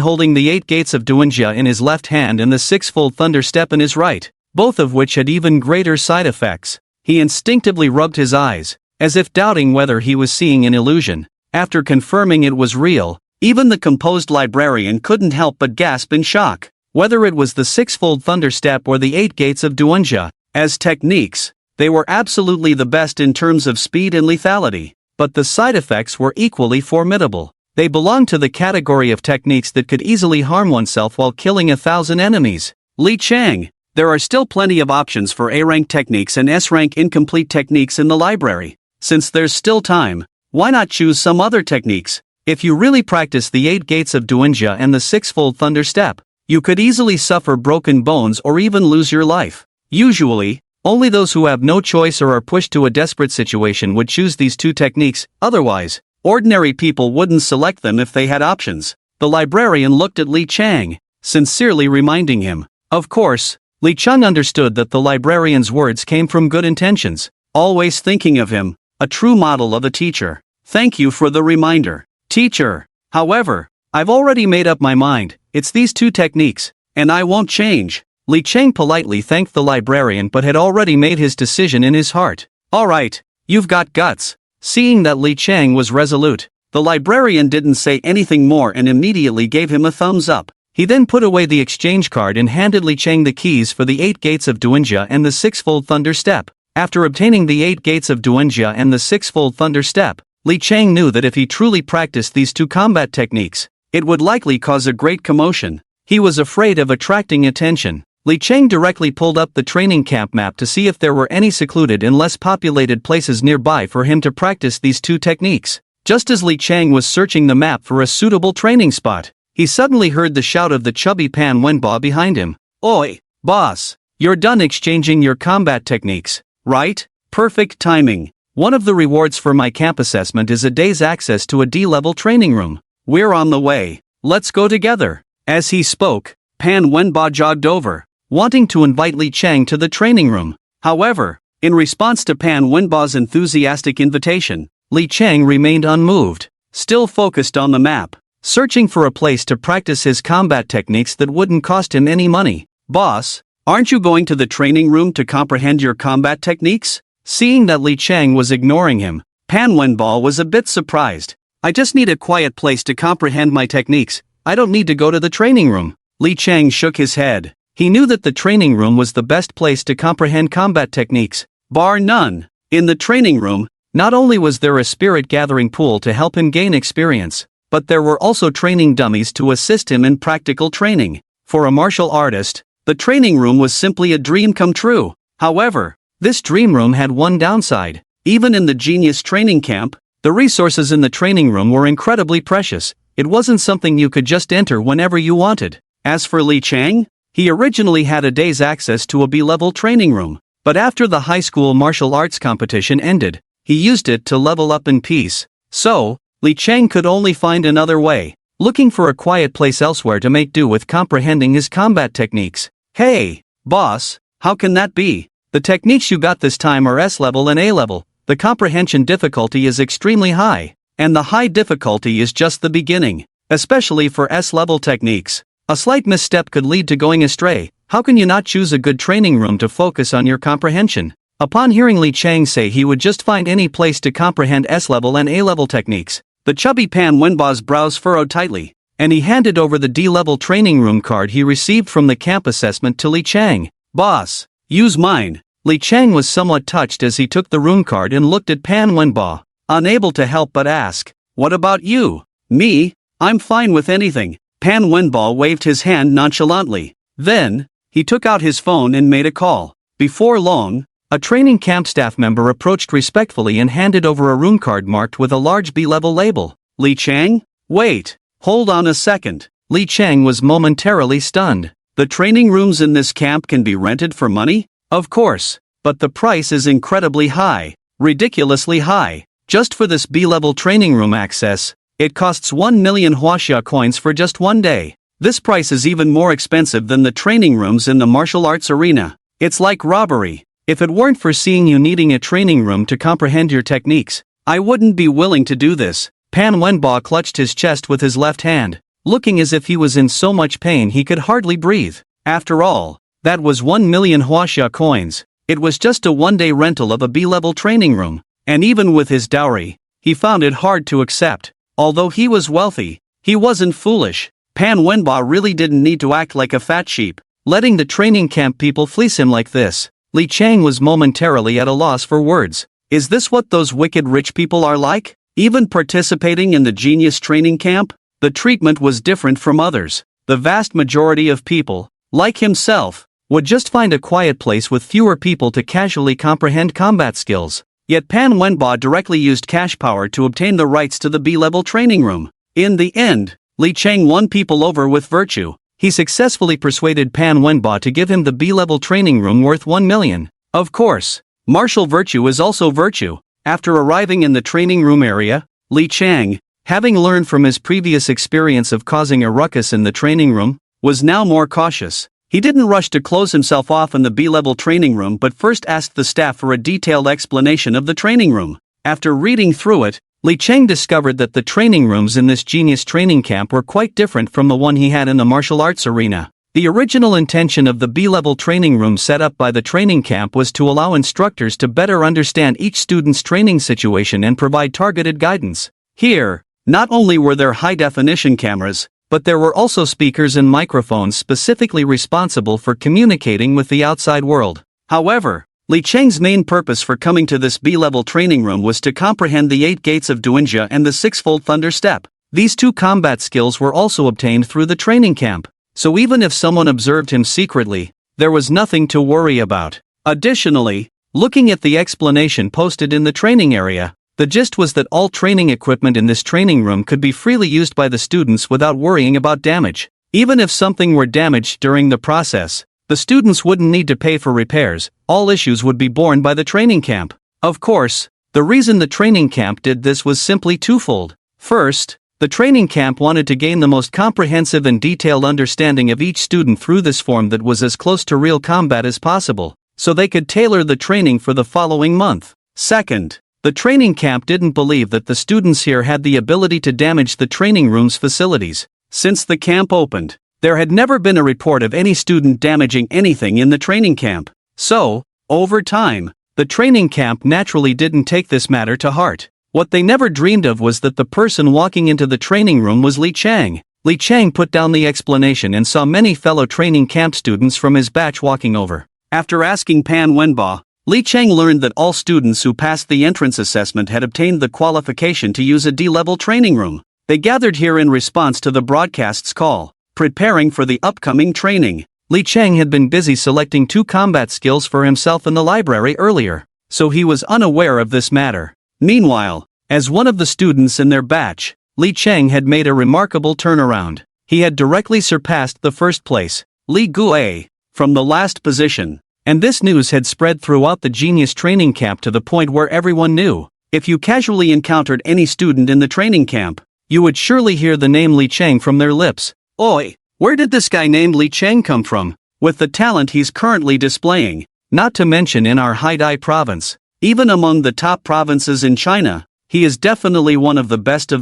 holding the 8 gates of Duanjia in his left hand and the 6-fold thunder step in his right, both of which had even greater side effects, he instinctively rubbed his eyes, as if doubting whether he was seeing an illusion. After confirming it was real, even the composed librarian couldn't help but gasp in shock. Whether it was the 6-fold thunder step or the 8 gates of Duanjia, as techniques, they were absolutely the best in terms of speed and lethality, but the side effects were equally formidable. They belonged to the category of techniques that could easily harm oneself while killing 1,000 enemies. Li Cheng, there are still plenty of options for A-rank techniques and S-rank incomplete techniques in the library. Since there's still time, why not choose some other techniques? If you really practice the 8 gates of Duanjia and the 6-fold thunder step, you could easily suffer broken bones or even lose your life. Usually, only those who have no choice or are pushed to a desperate situation would choose these 2 techniques, otherwise, ordinary people wouldn't select them if they had options. The librarian looked at Li Cheng, sincerely reminding him. Of course, Li Cheng understood that the librarian's words came from good intentions, always thinking of him, a true model of a teacher. Thank you for the reminder, teacher. However, I've already made up my mind, it's these 2 techniques, and I won't change. Li Cheng politely thanked the librarian but had already made his decision in his heart. Alright, you've got guts. Seeing that Li Cheng was resolute, the librarian didn't say anything more and immediately gave him a thumbs up. He then put away the exchange card and handed Li Cheng the keys for the 8 gates of Duanjia and the 6-fold thunder step. After obtaining the 8 gates of Duanjia and the 6-fold thunder step, Li Cheng knew that if he truly practiced these 2 combat techniques, it would likely cause a great commotion. He was afraid of attracting attention. Li Cheng directly pulled up the training camp map to see if there were any secluded and less populated places nearby for him to practice these 2 techniques. Just as Li Cheng was searching the map for a suitable training spot, he suddenly heard the shout of the chubby Pan Wenba behind him. "Oi, boss, you're done exchanging your combat techniques, right? Perfect timing. One of the rewards for my camp assessment is a day's access to a D-level training room. We're on the way, let's go together." As he spoke, Pan Wenba jogged over, wanting to invite Li Cheng to the training room. However, in response to Pan Wenba's enthusiastic invitation, Li Cheng remained unmoved, still focused on the map, searching for a place to practice his combat techniques that wouldn't cost him any money. "Boss, aren't you going to the training room to comprehend your combat techniques?" Seeing that Li Cheng was ignoring him, Pan Wenba was a bit surprised. "I just need a quiet place to comprehend my techniques, I don't need to go to the training room." Li Cheng shook his head. He knew that the training room was the best place to comprehend combat techniques, bar none. In the training room, not only was there a spirit gathering pool to help him gain experience, but there were also training dummies to assist him in practical training. For a martial artist, the training room was simply a dream come true. However, this dream room had one downside. Even in the genius training camp, the resources in the training room were incredibly precious. It wasn't something you could just enter whenever you wanted. As for Li Cheng, he originally had a day's access to a B-level training room, but after the high school martial arts competition ended, he used it to level up in peace. So, Li Cheng could only find another way, looking for a quiet place elsewhere to make do with comprehending his combat techniques. "Hey, boss, how can that be? The techniques you got this time are S-level and A-level. The comprehension difficulty is extremely high, and the high difficulty is just the beginning, especially for S-level techniques. A slight misstep could lead to going astray. How can you not choose a good training room to focus on your comprehension?" Upon hearing Li Cheng say he would just find any place to comprehend S-level and A-level techniques, the chubby Pan Wenba's brows furrowed tightly, and he handed over the D-level training room card he received from the camp assessment to Li Cheng. "Boss, use mine." Li Cheng was somewhat touched as he took the room card and looked at Pan Wenba, unable to help but ask, "What about you? Me? I'm fine with anything. Pan Wenbo waved his hand nonchalantly. Then, he took out his phone and made a call. Before long, a training camp staff member approached respectfully and handed over a rune card marked with a large B-level label. Li Chang? Wait, hold on a second. Li Chang was momentarily stunned. The training rooms in this camp can be rented for money? Of course, but the price is incredibly high, ridiculously high. Just for this B-level training room access, it costs 1 million huaxia coins for just one day. This price is even more expensive than the training rooms in the martial arts arena. It's like robbery. If it weren't for seeing you needing a training room to comprehend your techniques, I wouldn't be willing to do this. Pan Wenbo clutched his chest with his left hand, looking as if he was in so much pain he could hardly breathe. After all, that was 1 million huaxia coins. It was just a one-day rental of a B-level training room, and even with his dowry, he found it hard to accept. Although he was wealthy, he wasn't foolish. Pan Wenbo really didn't need to act like a fat sheep, letting the training camp people fleece him like this. Li Chang was momentarily at a loss for words. Is this what those wicked rich people are like? Even participating in the genius training camp? The treatment was different from others. The vast majority of people, like himself, would just find a quiet place with fewer people to casually comprehend combat skills. Yet Pan Wenbo directly used cash power to obtain the rights to the B-level training room. In the end, Li Chang won people over with virtue. He successfully persuaded Pan Wenbo to give him the B-level training room worth 1 million. Of course, martial virtue is also virtue. After arriving in the training room area, Li Chang, having learned from his previous experience of causing a ruckus in the training room, was now more cautious. He didn't rush to close himself off in the B-level training room but first asked the staff for a detailed explanation of the training room. After reading through it, Li Chang discovered that the training rooms in this genius training camp were quite different from the one he had in the martial arts arena. The original intention of the B-level training room set up by the training camp was to allow instructors to better understand each student's training situation and provide targeted guidance. Here, not only were there high-definition cameras, but there were also speakers and microphones specifically responsible for communicating with the outside world. However, Li Chang's main purpose for coming to this B-level training room was to comprehend the 8 gates of Duanjia and the sixfold thunder step. These 2 combat skills were also obtained through the training camp, so even if someone observed him secretly, there was nothing to worry about. Additionally, looking at the explanation posted in the training area, the gist was that all training equipment in this training room could be freely used by the students without worrying about damage. Even if something were damaged during the process, the students wouldn't need to pay for repairs. All issues would be borne by the training camp. Of course, the reason the training camp did this was simply twofold. First, the training camp wanted to gain the most comprehensive and detailed understanding of each student through this form that was as close to real combat as possible, so they could tailor the training for the following month. Second, the training camp didn't believe that the students here had the ability to damage the training room's facilities. Since the camp opened, there had never been a report of any student damaging anything in the training camp. So, over time, the training camp naturally didn't take this matter to heart. What they never dreamed of was that the person walking into the training room was Li Chang. Li Chang put down the explanation and saw many fellow training camp students from his batch walking over. After asking Pan Wenbo, Li Chang learned that all students who passed the entrance assessment had obtained the qualification to use a D-level training room. They gathered here in response to the broadcast's call, preparing for the upcoming training. Li Chang had been busy selecting 2 combat skills for himself in the library earlier, so he was unaware of this matter. Meanwhile, as one of the students in their batch, Li Chang had made a remarkable turnaround. He had directly surpassed the first place, Li Gue, from the last position. And this news had spread throughout the genius training camp to the point where everyone knew. If you casually encountered any student in the training camp, you would surely hear the name Li Chang from their lips. Oi, where did this guy named Li Chang come from? With the talent he's currently displaying, not to mention in our Haidai province, even among the top provinces in China, he is definitely one of the best,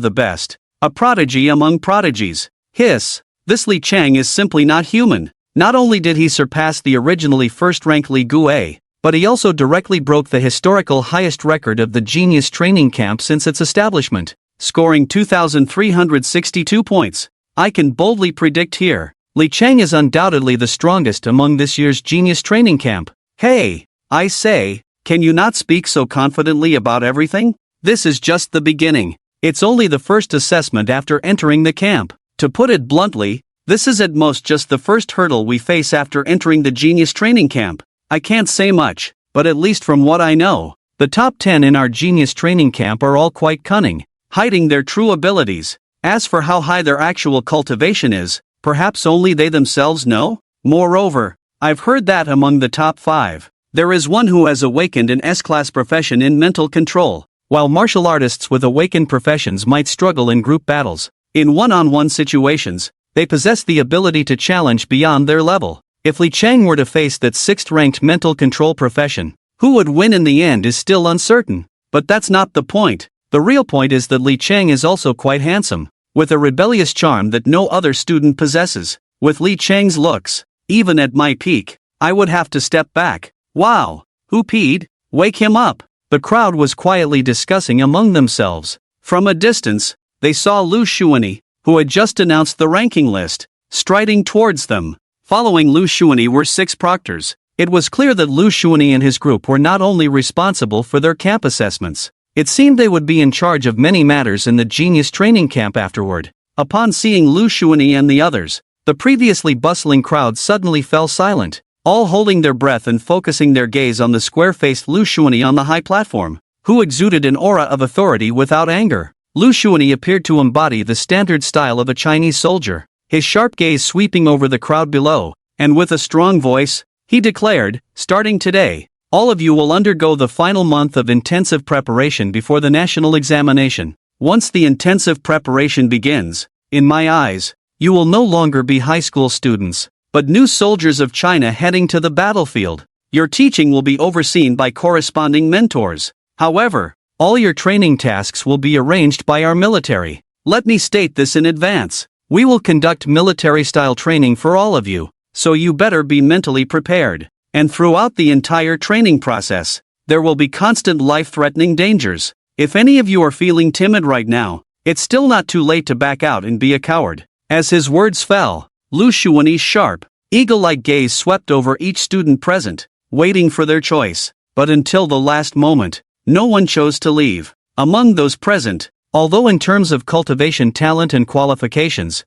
a prodigy among prodigies. Hiss, this Li Chang is simply not human. Not only did he surpass the originally first-ranked Li Gue, but he also directly broke the historical highest record of the genius training camp since its establishment, scoring 2,362 points. I can boldly predict here, Li Chang is undoubtedly the strongest among this year's genius training camp. Hey, I say, can you not speak so confidently about everything? This is just the beginning. It's only the first assessment after entering the camp. To put it bluntly, this is at most just the first hurdle we face after entering the Genius training camp. I can't say much, but at least from what I know, the top 10 in our Genius training camp are all quite cunning, hiding their true abilities. As for how high their actual cultivation is, perhaps only they themselves know? Moreover, I've heard that among the top 5, there is one who has awakened an S-class profession in mental control, while martial artists with awakened professions might struggle in group battles. In one-on-one situations, they possess the ability to challenge beyond their level. If Li Cheng were to face that 6th-ranked mental control profession, who would win in the end is still uncertain. But that's not the point. The real point is that Li Cheng is also quite handsome, with a rebellious charm that no other student possesses. With Li Cheng's looks, even at my peak, I would have to step back. Wow, who peed? Wake him up. The crowd was quietly discussing among themselves. From a distance, they saw Lu Xuanyi, who had just announced the ranking list, striding towards them. Following Lu Xuanyi were 6 proctors. It was clear that Lu Xuanyi and his group were not only responsible for their camp assessments, it seemed they would be in charge of many matters in the Genius training camp afterward. Upon seeing Lu Xuanyi and the others, the previously bustling crowd suddenly fell silent, all holding their breath and focusing their gaze on the square-faced Lu Xuanyi on the high platform, who exuded an aura of authority without anger. Lu Xuanyi appeared to embody the standard style of a Chinese soldier, his sharp gaze sweeping over the crowd below, and with a strong voice, he declared, "Starting today, all of you will undergo the final month of intensive preparation before the national examination. Once the intensive preparation begins, in my eyes, you will no longer be high school students, but new soldiers of China heading to the battlefield. Your teaching will be overseen by corresponding mentors. However, all your training tasks will be arranged by our military. Let me state this in advance. We will conduct military-style training for all of you, so you better be mentally prepared. And throughout the entire training process, there will be constant life-threatening dangers. If any of you are feeling timid right now, it's still not too late to back out and be a coward." As his words fell, Lu Xuanyi's sharp, eagle-like gaze swept over each student present, waiting for their choice. But until the last moment, no one chose to leave. Among those present, although in terms of cultivation talent and qualifications,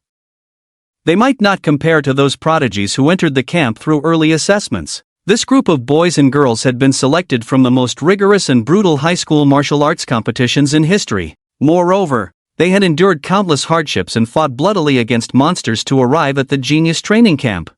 they might not compare to those prodigies who entered the camp through early assessments. This group of boys and girls had been selected from the most rigorous and brutal high school martial arts competitions in history. Moreover, they had endured countless hardships and fought bloodily against monsters to arrive at the Genius training camp.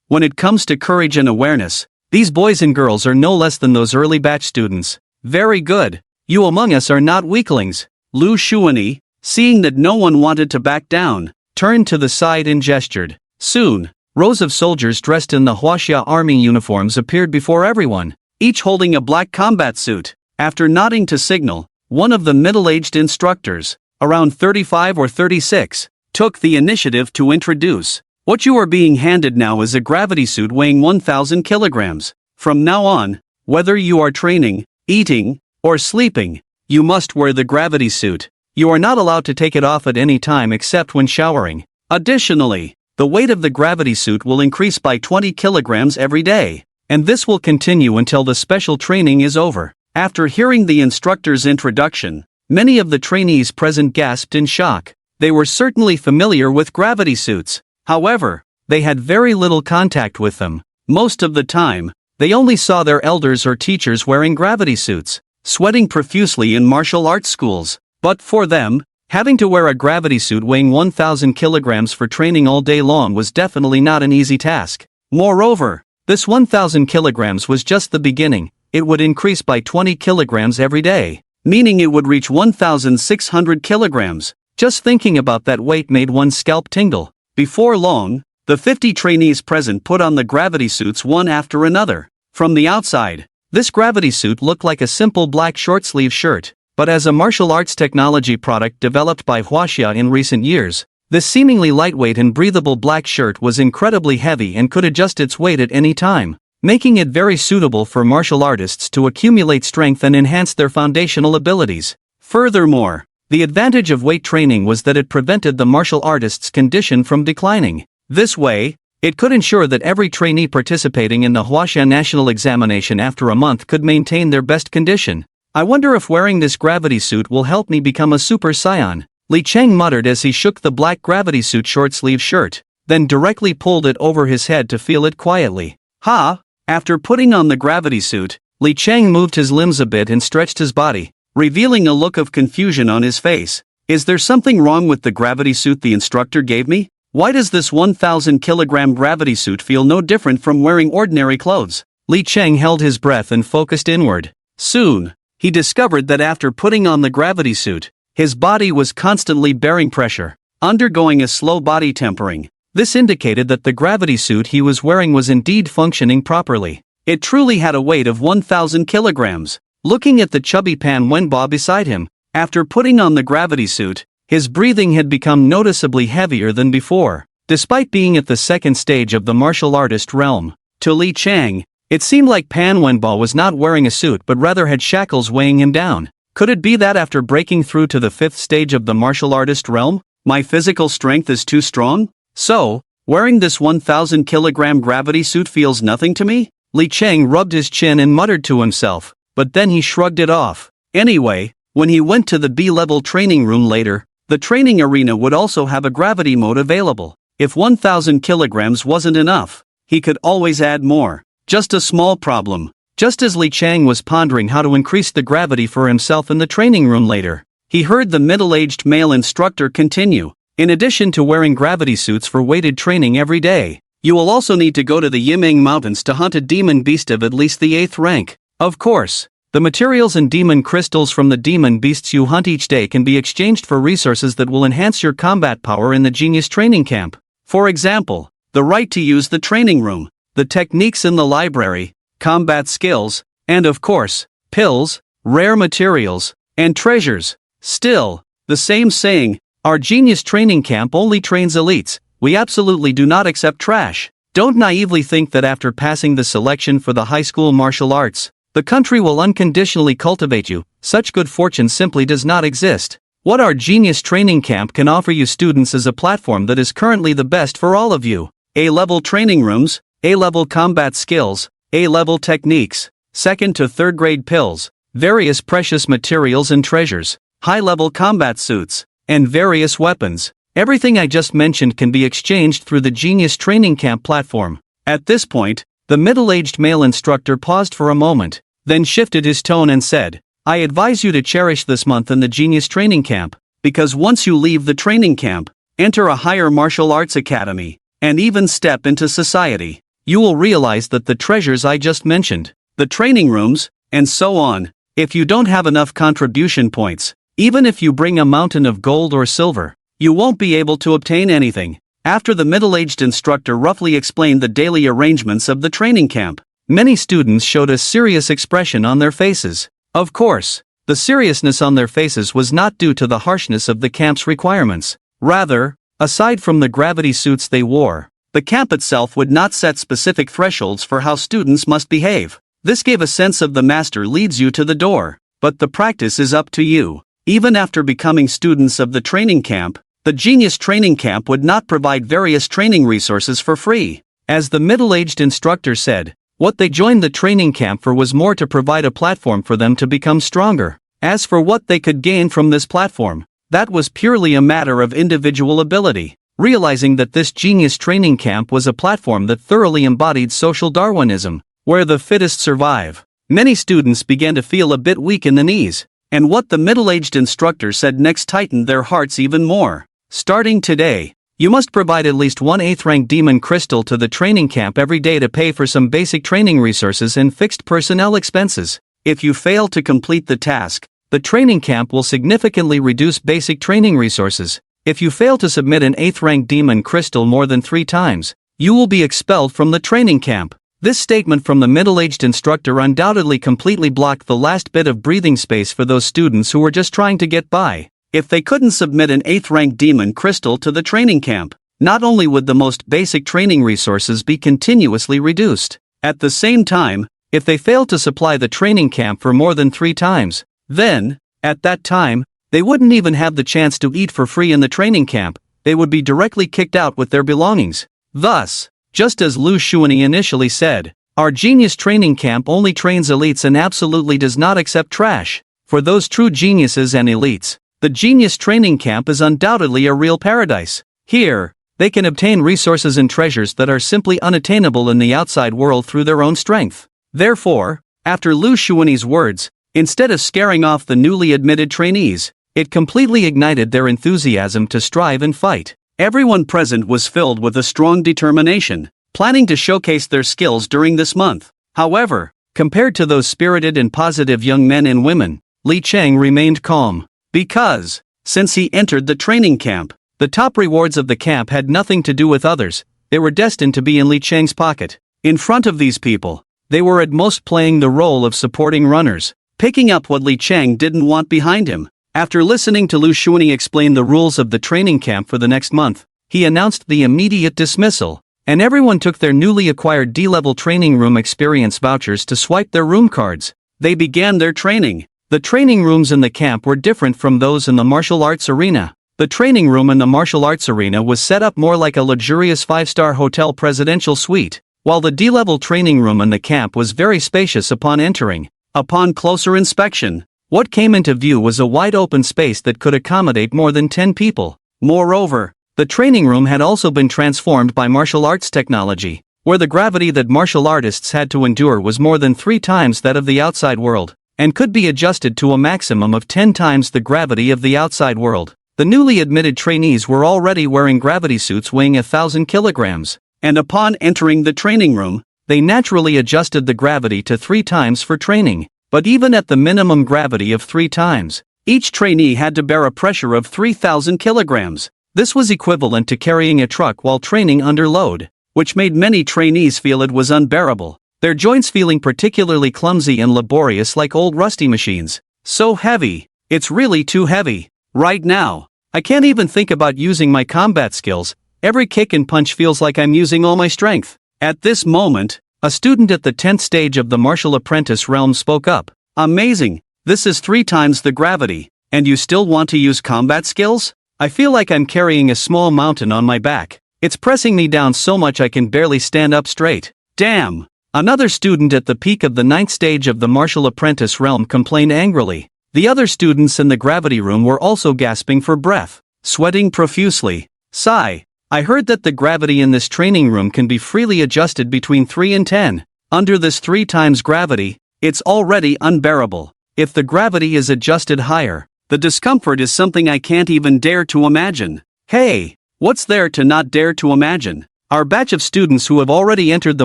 When it comes to courage and awareness, these boys and girls are no less than those early batch students. Very good. You among us are not weaklings. Lu Xuanyi, seeing that no one wanted to back down, turned to the side and gestured. Soon, rows of soldiers dressed in the Huaxia army uniforms appeared before everyone, each holding a black combat suit. After nodding to signal, one of the middle-aged instructors, around 35 or 36, took the initiative to introduce. What you are being handed now is a gravity suit weighing 1,000 kilograms. From now on, whether you are training, eating, or sleeping, you must wear the gravity suit. You are not allowed to take it off at any time except when showering. Additionally, the weight of the gravity suit will increase by 20 kilograms every day, and this will continue until the special training is over. After hearing the instructor's introduction, many of the trainees present gasped in shock. They were certainly familiar with gravity suits. However, they had very little contact with them. Most of the time, they only saw their elders or teachers wearing gravity suits, sweating profusely in martial arts schools. But for them, having to wear a gravity suit weighing 1,000 kilograms for training all day long was definitely not an easy task. Moreover, this 1,000 kilograms was just the beginning. It would increase by 20 kilograms every day, meaning it would reach 1,600 kilograms. Just thinking about that weight made one's scalp tingle. Before long, the 50 trainees present put on the gravity suits one after another. From the outside, this gravity suit looked like a simple black short-sleeve shirt. But as a martial arts technology product developed by Huaxia in recent years, this seemingly lightweight and breathable black shirt was incredibly heavy and could adjust its weight at any time, making it very suitable for martial artists to accumulate strength and enhance their foundational abilities. Furthermore, the advantage of weight training was that it prevented the martial artist's condition from declining. This way, it could ensure that every trainee participating in the Huaxia national examination after a month could maintain their best condition. I wonder if wearing this gravity suit will help me become a super scion, Li Cheng muttered as he shook the black gravity suit short-sleeve shirt, then directly pulled it over his head to feel it quietly. After putting on the gravity suit, Li Cheng moved his limbs a bit and stretched his body, revealing a look of confusion on his face. Is there something wrong with the gravity suit the instructor gave me? Why does this 1,000-kilogram gravity suit feel no different from wearing ordinary clothes? Li Cheng held his breath and focused inward. Soon, he discovered that after putting on the gravity suit, his body was constantly bearing pressure, undergoing a slow body tempering. This indicated that the gravity suit he was wearing was indeed functioning properly. It truly had a weight of 1,000 kilograms. Looking at the chubby Pan Wenba beside him, after putting on the gravity suit, his breathing had become noticeably heavier than before. Despite being at the second stage of the martial artist realm, to Li Cheng, it seemed like Pan Wenba was not wearing a suit but rather had shackles weighing him down. Could it be that after breaking through to the fifth stage of the martial artist realm, my physical strength is too strong? So, wearing this 1,000-kilogram gravity suit feels nothing to me? Li Cheng rubbed his chin and muttered to himself, but then he shrugged it off. Anyway, when he went to the B-level training room later, the training arena would also have a gravity mode available. If 1,000 kilograms wasn't enough, he could always add more. Just a small problem. Just as Li Cheng was pondering how to increase the gravity for himself in the training room later, he heard the middle-aged male instructor continue. In addition to wearing gravity suits for weighted training every day, you will also need to go to the Yiming Mountains to hunt a demon beast of at least the 8th rank. Of course, the materials and demon crystals from the demon beasts you hunt each day can be exchanged for resources that will enhance your combat power in the Genius Training Camp. For example, the right to use the training room, the techniques in the library, combat skills, and of course, pills, rare materials, and treasures. Still, the same saying, our Genius Training Camp only trains elites. We absolutely do not accept trash. Don't naively think that after passing the selection for the high school martial arts, the country will unconditionally cultivate you. Such good fortune simply does not exist. What our Genius Training Camp can offer you students is a platform that is currently the best for all of you. A-level training rooms, A-level combat skills, A-level techniques, 2nd to 3rd grade pills, various precious materials and treasures, high-level combat suits, and various weapons. Everything I just mentioned can be exchanged through the Genius Training Camp platform. At this point, the middle-aged male instructor paused for a moment, then shifted his tone and said, I advise you to cherish this month in the Genius Training Camp, because once you leave the training camp, enter a higher martial arts academy, and even step into society, you will realize that the treasures I just mentioned, the training rooms, and so on, if you don't have enough contribution points, even if you bring a mountain of gold or silver, you won't be able to obtain anything. After the middle-aged instructor roughly explained the daily arrangements of the training camp, many students showed a serious expression on their faces. Of course, the seriousness on their faces was not due to the harshness of the camp's requirements. Rather, aside from the gravity suits they wore, the camp itself would not set specific thresholds for how students must behave. This gave a sense of the master leads you to the door, but the practice is up to you. Even after becoming students of the training camp, the Genius Training Camp would not provide various training resources for free. As the middle-aged instructor said, what they joined the training camp for was more to provide a platform for them to become stronger. As for what they could gain from this platform, that was purely a matter of individual ability. Realizing that this Genius Training Camp was a platform that thoroughly embodied social Darwinism, where the fittest survive, many students began to feel a bit weak in the knees, and what the middle-aged instructor said next tightened their hearts even more. Starting today, you must provide at least one 8th rank demon crystal to the training camp every day to pay for some basic training resources and fixed personnel expenses. If you fail to complete the task, the training camp will significantly reduce basic training resources. If you fail to submit an 8th rank demon crystal more than 3 times, you will be expelled from the training camp. This statement from the middle-aged instructor undoubtedly completely blocked the last bit of breathing space for those students who were just trying to get by. If they couldn't submit an 8th rank demon crystal to the training camp, not only would the most basic training resources be continuously reduced, at the same time, if they failed to supply the training camp for more than 3 times, then, at that time, they wouldn't even have the chance to eat for free in the training camp. They would be directly kicked out with their belongings. Thus, just as Lu Shuani initially said, Our genius training camp only trains elites and absolutely does not accept trash. For those true geniuses and elites, the genius training camp is undoubtedly a real paradise. Here, they can obtain resources and treasures that are simply unattainable in the outside world through their own strength. Therefore, after Lu Xuanyi's words, instead of scaring off the newly admitted trainees, it completely ignited their enthusiasm to strive and fight. Everyone present was filled with a strong determination, planning to showcase their skills during this month. However, compared to those spirited and positive young men and women, Li Cheng remained calm. Because, since he entered the training camp, the top rewards of the camp had nothing to do with others, they were destined to be in Li Cheng's pocket. In front of these people, they were at most playing the role of supporting runners, picking up what Li Cheng didn't want behind him. After listening to Lu Xuanyi explain the rules of the training camp for the next month, he announced the immediate dismissal, and everyone took their newly acquired D-level training room experience vouchers to swipe their room cards. They began their training. The training rooms in the camp were different from those in the martial arts arena. The training room in the martial arts arena was set up more like a luxurious 5-star hotel presidential suite, while the D-level training room in the camp was very spacious upon entering. Upon closer inspection, what came into view was a wide open space that could accommodate more than 10 people. Moreover, the training room had also been transformed by martial arts technology, where the gravity that martial artists had to endure was more than 3 times that of the outside world, and could be adjusted to a maximum of 10 times the gravity of the outside world. The newly admitted trainees were already wearing gravity suits weighing 1,000 kilograms, and upon entering the training room, they naturally adjusted the gravity to 3 times for training. But even at the minimum gravity of 3 times, each trainee had to bear a pressure of 3,000 kilograms. This was equivalent to carrying a truck while training under load, which made many trainees feel it was unbearable, their joints feeling particularly clumsy and laborious like old rusty machines. So heavy, it's really too heavy. Right now, I can't even think about using my combat skills. Every kick and punch feels like I'm using all my strength. At this moment, a student at the 10th stage of the martial apprentice realm spoke up. Amazing, this is 3 times the gravity, and you still want to use combat skills? I feel like I'm carrying a small mountain on my back. It's pressing me down so much I can barely stand up straight. Damn! Another student at the peak of the 9th stage of the martial apprentice realm complained angrily. The other students in the gravity room were also gasping for breath, sweating profusely. Sigh. I heard that the gravity in this training room can be freely adjusted between 3 and 10. Under this 3 times gravity, it's already unbearable. If the gravity is adjusted higher, the discomfort is something I can't even dare to imagine. Hey, what's there to not dare to imagine? Our batch of students who have already entered the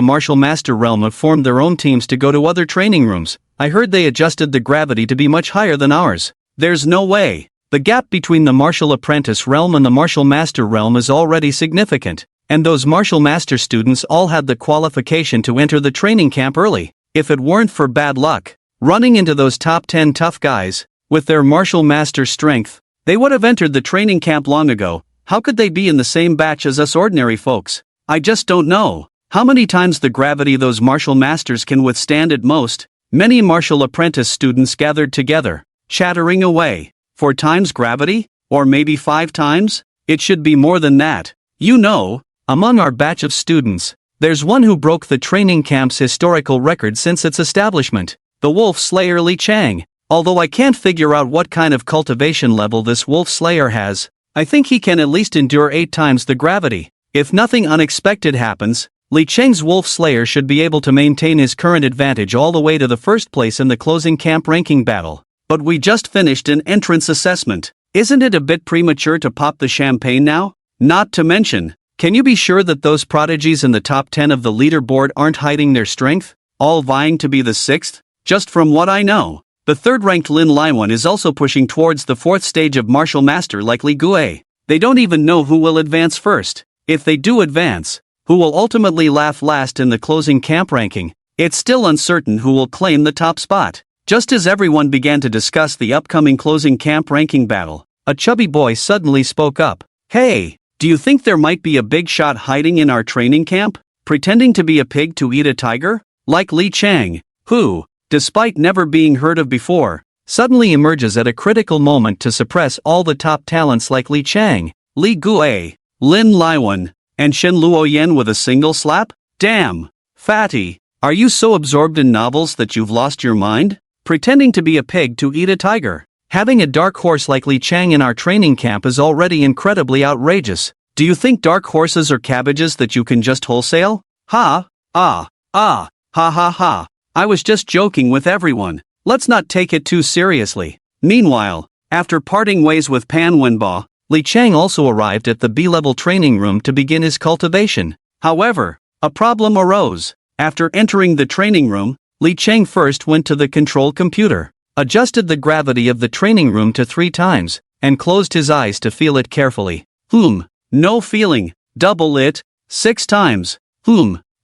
martial master realm have formed their own teams to go to other training rooms. I heard they adjusted the gravity to be much higher than ours. There's no way. The gap between the martial apprentice realm and the martial master realm is already significant, and those martial master students all had the qualification to enter the training camp early. If it weren't for bad luck, running into those top 10 tough guys, with their martial master strength, they would have entered the training camp long ago. How could they be in the same batch as us ordinary folks? I just don't know. How many times the gravity those martial masters can withstand at most? Many martial apprentice students gathered together, chattering away. 4 times gravity? Or maybe 5 times? It should be more than that. You know, among our batch of students, there's one who broke the training camp's historical record since its establishment, the Wolf Slayer Li Cheng. Although I can't figure out what kind of cultivation level this Wolf Slayer has, I think he can at least endure 8 times the gravity. If nothing unexpected happens, Li Cheng's Wolf Slayer should be able to maintain his current advantage all the way to the first place in the closing camp ranking battle. But we just finished an entrance assessment. Isn't it a bit premature to pop the champagne now? Not to mention, can you be sure that those prodigies in the top 10 of the leaderboard aren't hiding their strength, all vying to be the 6th? Just from what I know, the 3rd-ranked Lin Laiwan is also pushing towards the 4th stage of martial master like Li Gue. They don't even know who will advance first. If they do advance, who will ultimately laugh last in the closing camp ranking? It's still uncertain who will claim the top spot. Just as everyone began to discuss the upcoming closing camp ranking battle, a chubby boy suddenly spoke up. Hey, do you think there might be a big shot hiding in our training camp, pretending to be a pig to eat a tiger? Like Li Cheng, who, despite never being heard of before, suddenly emerges at a critical moment to suppress all the top talents like Li Cheng, Li Gue, Lin Laiwan, and Shen Luoyan with a single slap? Damn, fatty. Are you so absorbed in novels that you've lost your mind? Pretending to be a pig to eat a tiger. Having a dark horse like Li Chang in our training camp is already incredibly outrageous. Do you think dark horses are cabbages that you can just wholesale? Ha, ha ha. I was just joking with everyone. Let's not take it too seriously. Meanwhile, after parting ways with Pan Wenba, Li Chang also arrived at the B-level training room to begin his cultivation. However, a problem arose. After entering the training room, Li Chang first went to the control computer, adjusted the gravity of the training room to 3 times, and closed his eyes to feel it carefully. No feeling. Double it. 6 times.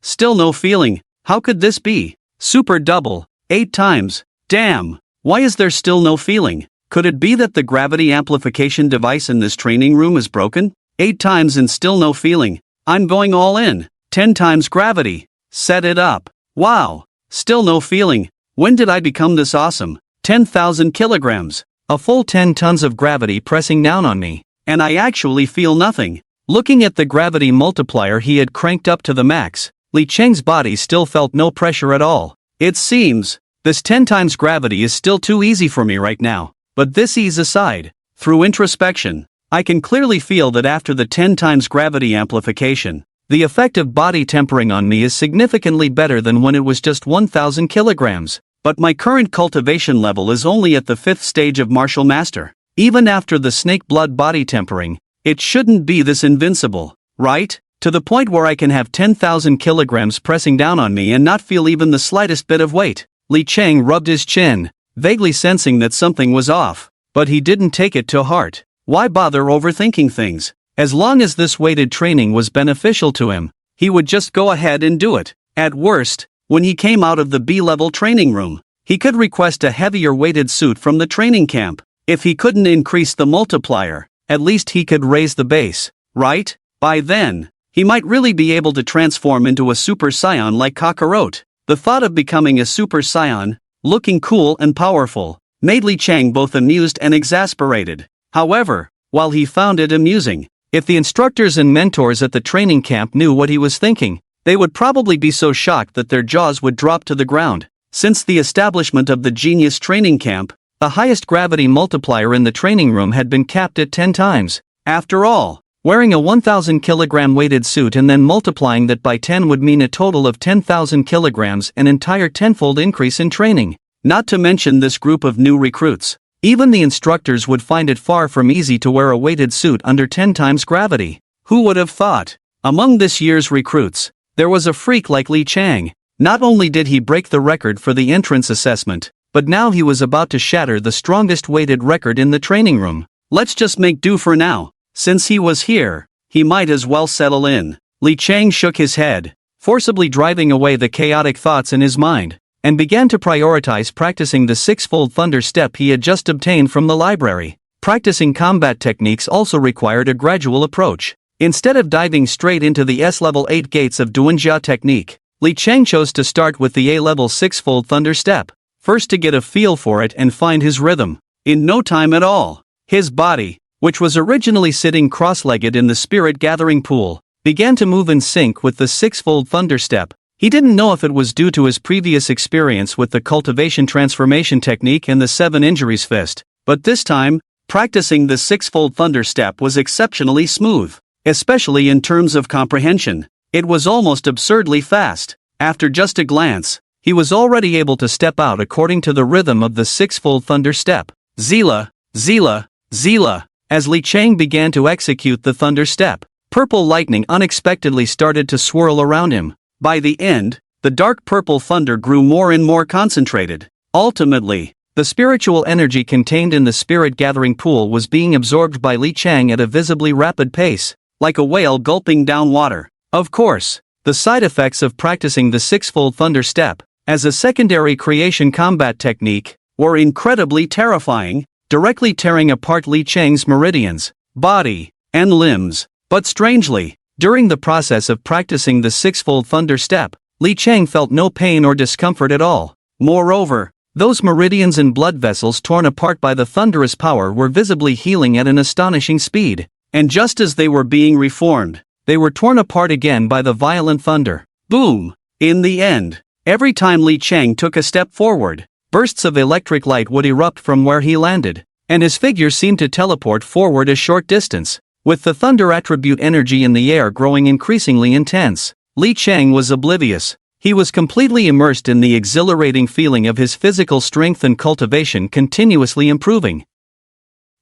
Still no feeling. How could this be? Super double. 8 times. Damn. Why is there still no feeling? Could it be that the gravity amplification device in this training room is broken? 8 times and still no feeling. I'm going all in. 10 times gravity. Set it up. Wow. Still no feeling. When did I become this awesome? 10,000 kilograms. A full 10 tons of gravity pressing down on me. And I actually feel nothing. Looking at the gravity multiplier he had cranked up to the max, Li Chang's body still felt no pressure at all. It seems, this 10 times gravity is still too easy for me right now. But this ease aside, through introspection, I can clearly feel that after the 10 times gravity amplification, the effect of body tempering on me is significantly better than when it was just 1,000 kilograms. But my current cultivation level is only at the 5th stage of martial master. Even after the snake blood body tempering, it shouldn't be this invincible, right? To the point where I can have 10,000 kilograms pressing down on me and not feel even the slightest bit of weight. Li Chang rubbed his chin, vaguely sensing that something was off, but he didn't take it to heart. Why bother overthinking things? As long as this weighted training was beneficial to him, he would just go ahead and do it. At worst, when he came out of the B-level training room, he could request a heavier weighted suit from the training camp. If he couldn't increase the multiplier, at least he could raise the base, right? By then, he might really be able to transform into a Super Saiyan like Kakarot. The thought of becoming a Super Saiyan, looking cool and powerful, made Li Chang both amused and exasperated. However, while he found it amusing, if the instructors and mentors at the training camp knew what he was thinking, they would probably be so shocked that their jaws would drop to the ground. Since the establishment of the Genius Training Camp, the highest gravity multiplier in the training room had been capped at 10 times. After all, wearing a 1,000 kilogram weighted suit and then multiplying that by 10 would mean a total of 10,000 kilograms, an entire tenfold increase in training. Not to mention this group of new recruits. Even the instructors would find it far from easy to wear a weighted suit under 10 times gravity. Who would have thought? Among this year's recruits, there was a freak like Li Chang. Not only did he break the record for the entrance assessment, but now he was about to shatter the strongest weighted record in the training room. Let's just make do for now. Since he was here, he might as well settle in. Li Chang shook his head, forcibly driving away the chaotic thoughts in his mind, and began to prioritize practicing the 6-fold thunder step he had just obtained from the library. Practicing combat techniques also required a gradual approach. Instead of diving straight into the S-level 8 gates of Duanjia technique, Li Chang chose to start with the A-level 6-fold thunder step, first to get a feel for it and find his rhythm. In no time at all, his body, which was originally sitting cross-legged in the spirit gathering pool, began to move in sync with the 6-fold thunder step. He didn't know if it was due to his previous experience with the cultivation transformation technique and the 7 injuries fist, but this time, practicing the 6-fold thunder step was exceptionally smooth, especially in terms of comprehension. It was almost absurdly fast. After just a glance, he was already able to step out according to the rhythm of the 6-fold thunder step. Zila, Zila, Zila. As Li Chang began to execute the thunder step, purple lightning unexpectedly started to swirl around him. By the end, the dark purple thunder grew more and more concentrated. Ultimately, the spiritual energy contained in the spirit gathering pool was being absorbed by Li Chang at a visibly rapid pace, like a whale gulping down water. Of course, the side effects of practicing the 6-fold thunder step, as a secondary creation combat technique, were incredibly terrifying, directly tearing apart Li Chang's meridians, body, and limbs. But strangely, during the process of practicing the 6-fold thunder step, Li Chang felt no pain or discomfort at all. Moreover, those meridians and blood vessels torn apart by the thunderous power were visibly healing at an astonishing speed. And just as they were being reformed, they were torn apart again by the violent thunder. Boom! In the end, Every time Li Chang took a step forward, bursts of electric light would erupt from where he landed, and his figure seemed to teleport forward a short distance. With the thunder attribute energy in the air growing increasingly intense, Li Chang was oblivious. He was completely immersed in the exhilarating feeling of his physical strength and cultivation continuously improving.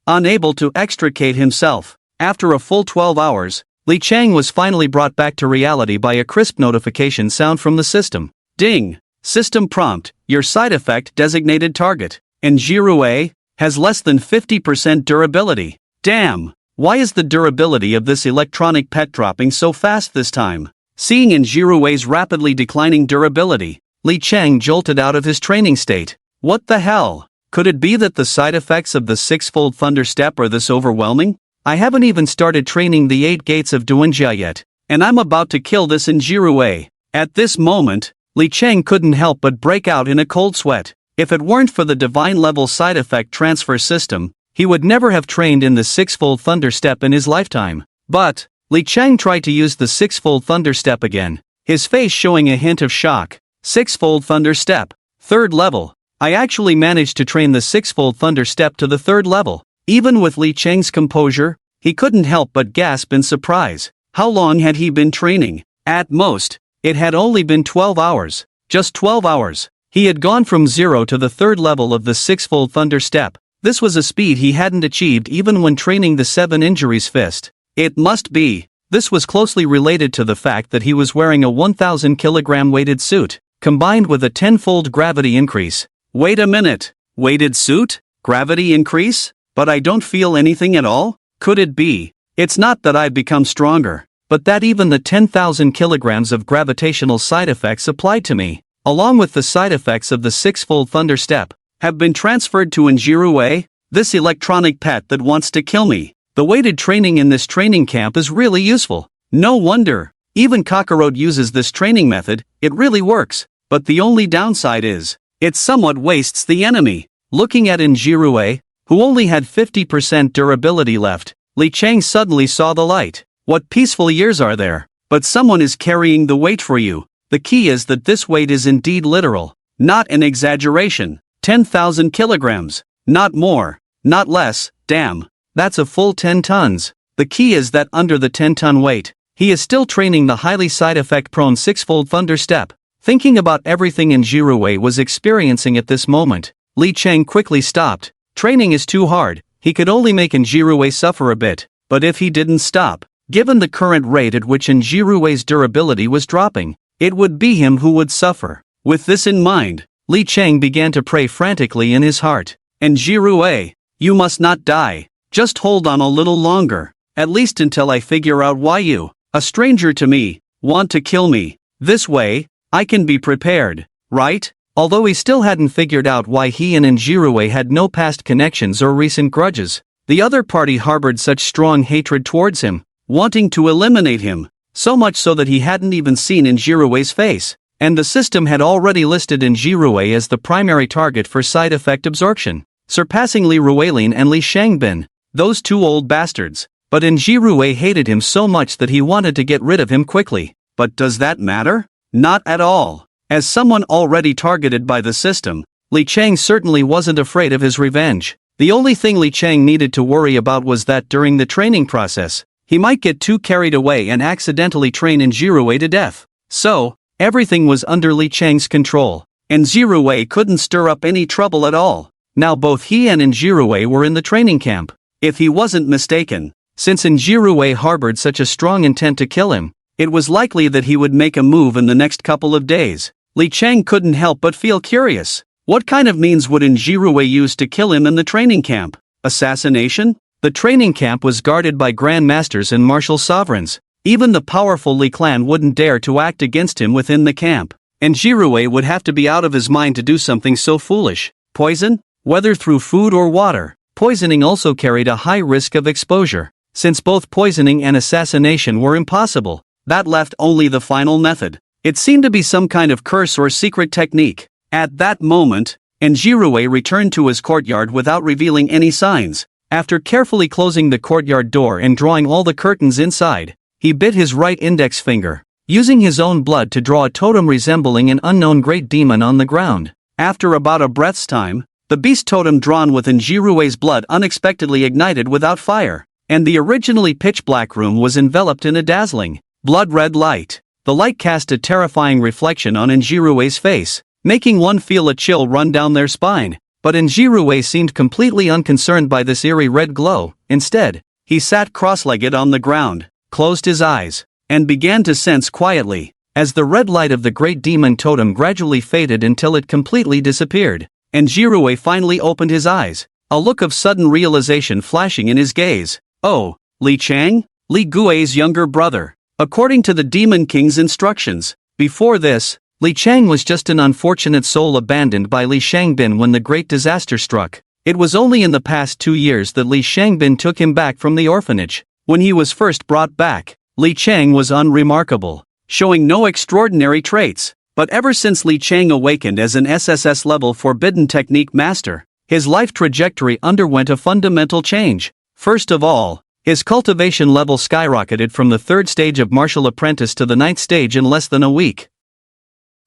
Unable to extricate himself, after a full 12 hours, Li Chang was finally brought back to reality by a crisp notification sound from the system. Ding! System prompt, your side effect designated target, Njirue, has less than 50% durability. Damn! Why is the durability of this electronic pet dropping so fast this time? Seeing Njirue's rapidly declining durability, Li Chang jolted out of his training state. What the hell? Could it be that the side effects of the sixfold thunder step are this overwhelming? I haven't even started training the 8 gates of Duanjia yet, and I'm about to kill this Njirue. At this moment, Li Chang couldn't help but break out in a cold sweat. If it weren't for the divine level side effect transfer system, he would never have trained in the sixfold thunder step in his lifetime. But Li Chang tried to use the sixfold thunder step again, his face showing a hint of shock. Sixfold thunder step, 3rd level. I actually managed to train the sixfold thunder step to the 3rd level. Even with Li Chang's composure, he couldn't help but gasp in surprise. How long had he been training? At most, it had only been 12 hours. Just 12 hours. He had gone from 0 to the 3rd level of the sixfold thunder step. This was a speed he hadn't achieved even when training the 7 injuries fist. It must be. This was closely related to the fact that he was wearing a 1,000 kilogram weighted suit, combined with a 10-fold gravity increase. Wait a minute. Weighted suit? Gravity increase? But I don't feel anything at all? Could it be? It's not that I've become stronger, but that even the 10,000 kilograms of gravitational side effects applied to me, along with the side effects of the sixfold thunder step, have been transferred to Njirue, this electronic pet that wants to kill me. The weighted training in this training camp is really useful. No wonder. Even Kakarot uses this training method, it really works. But the only downside is, it somewhat wastes the enemy. Looking at Njirue, who only had 50% durability left, Li Chang suddenly saw the light. What peaceful years are there? But someone is carrying the weight for you. The key is that this weight is indeed literal, not an exaggeration. 10,000 kilograms. Not more, not less. Damn, that's a full 10 tons. The key is that under the 10-ton weight, he is still training the highly side effect prone sixfold thunder step. Thinking about everything Njirue was experiencing at this moment, Li Chang quickly stopped. Training is too hard. He could only make Njirue suffer a bit, but if he didn't stop, given the current rate at which Njirue's durability was dropping, it would be him who would suffer. With this in mind, Li Chang began to pray frantically in his heart. Njirue, you must not die. Just hold on a little longer, at least until I figure out why you, a stranger to me, want to kill me. This way, I can be prepared, right? Although he still hadn't figured out why he and Njirue had no past connections or recent grudges, the other party harbored such strong hatred towards him, wanting to eliminate him, so much so that he hadn't even seen Njirue's face, and the system had already listed Njirue as the primary target for side effect absorption, surpassing Li Ruelin and Li Shangbin, those 2 old bastards. But Njirue hated him so much that he wanted to get rid of him quickly. But does that matter? Not at all. As someone already targeted by the system, Li Chang certainly wasn't afraid of his revenge. The only thing Li Chang needed to worry about was that during the training process, he might get too carried away and accidentally train Njirue to death. So, everything was under Li Chang's control, and Njirue couldn't stir up any trouble at all. Now both he and Njirue were in the training camp. If he wasn't mistaken, since Njirue harbored such a strong intent to kill him, it was likely that he would make a move in the next couple of days. Li Chang couldn't help but feel curious. What kind of means would Njirue use to kill him in the training camp? Assassination? The training camp was guarded by Grand Masters and martial sovereigns. Even the powerful Li clan wouldn't dare to act against him within the camp. Njirue would have to be out of his mind to do something so foolish. Poison? Whether through food or water, poisoning also carried a high risk of exposure. Since both poisoning and assassination were impossible, that left only the final method. It seemed to be some kind of curse or secret technique. At that moment, Njirue returned to his courtyard without revealing any signs. After carefully closing the courtyard door and drawing all the curtains inside, he bit his right index finger. using his own blood to draw a totem resembling an unknown great demon on the ground. After about a breath's time, the beast totem drawn with Enjirue's blood unexpectedly ignited without fire, and the originally pitch-black room was enveloped in a dazzling, blood-red light. The light cast a terrifying reflection on Enjirue's face, making one feel a chill run down their spine. But Enjirue seemed completely unconcerned by this eerie red glow. Instead, he sat cross-legged on the ground, closed his eyes, and began to sense quietly, as the red light of the great demon totem gradually faded until it completely disappeared. Enjirue finally opened his eyes, a look of sudden realization flashing in his gaze. Oh, Li Chang? Li Gui's younger brother. According to the Demon King's instructions, before this, Li Chang was just an unfortunate soul abandoned by Li Shangbin when the great disaster struck. It was only in the past 2 years that Li Shangbin took him back from the orphanage. When he was first brought back, Li Chang was unremarkable, showing no extraordinary traits. But ever since Li Chang awakened as an Sss's-Level forbidden technique master, his life trajectory underwent a fundamental change. First of all, his cultivation level skyrocketed from the 3rd stage of martial apprentice to the 9th stage in less than a week.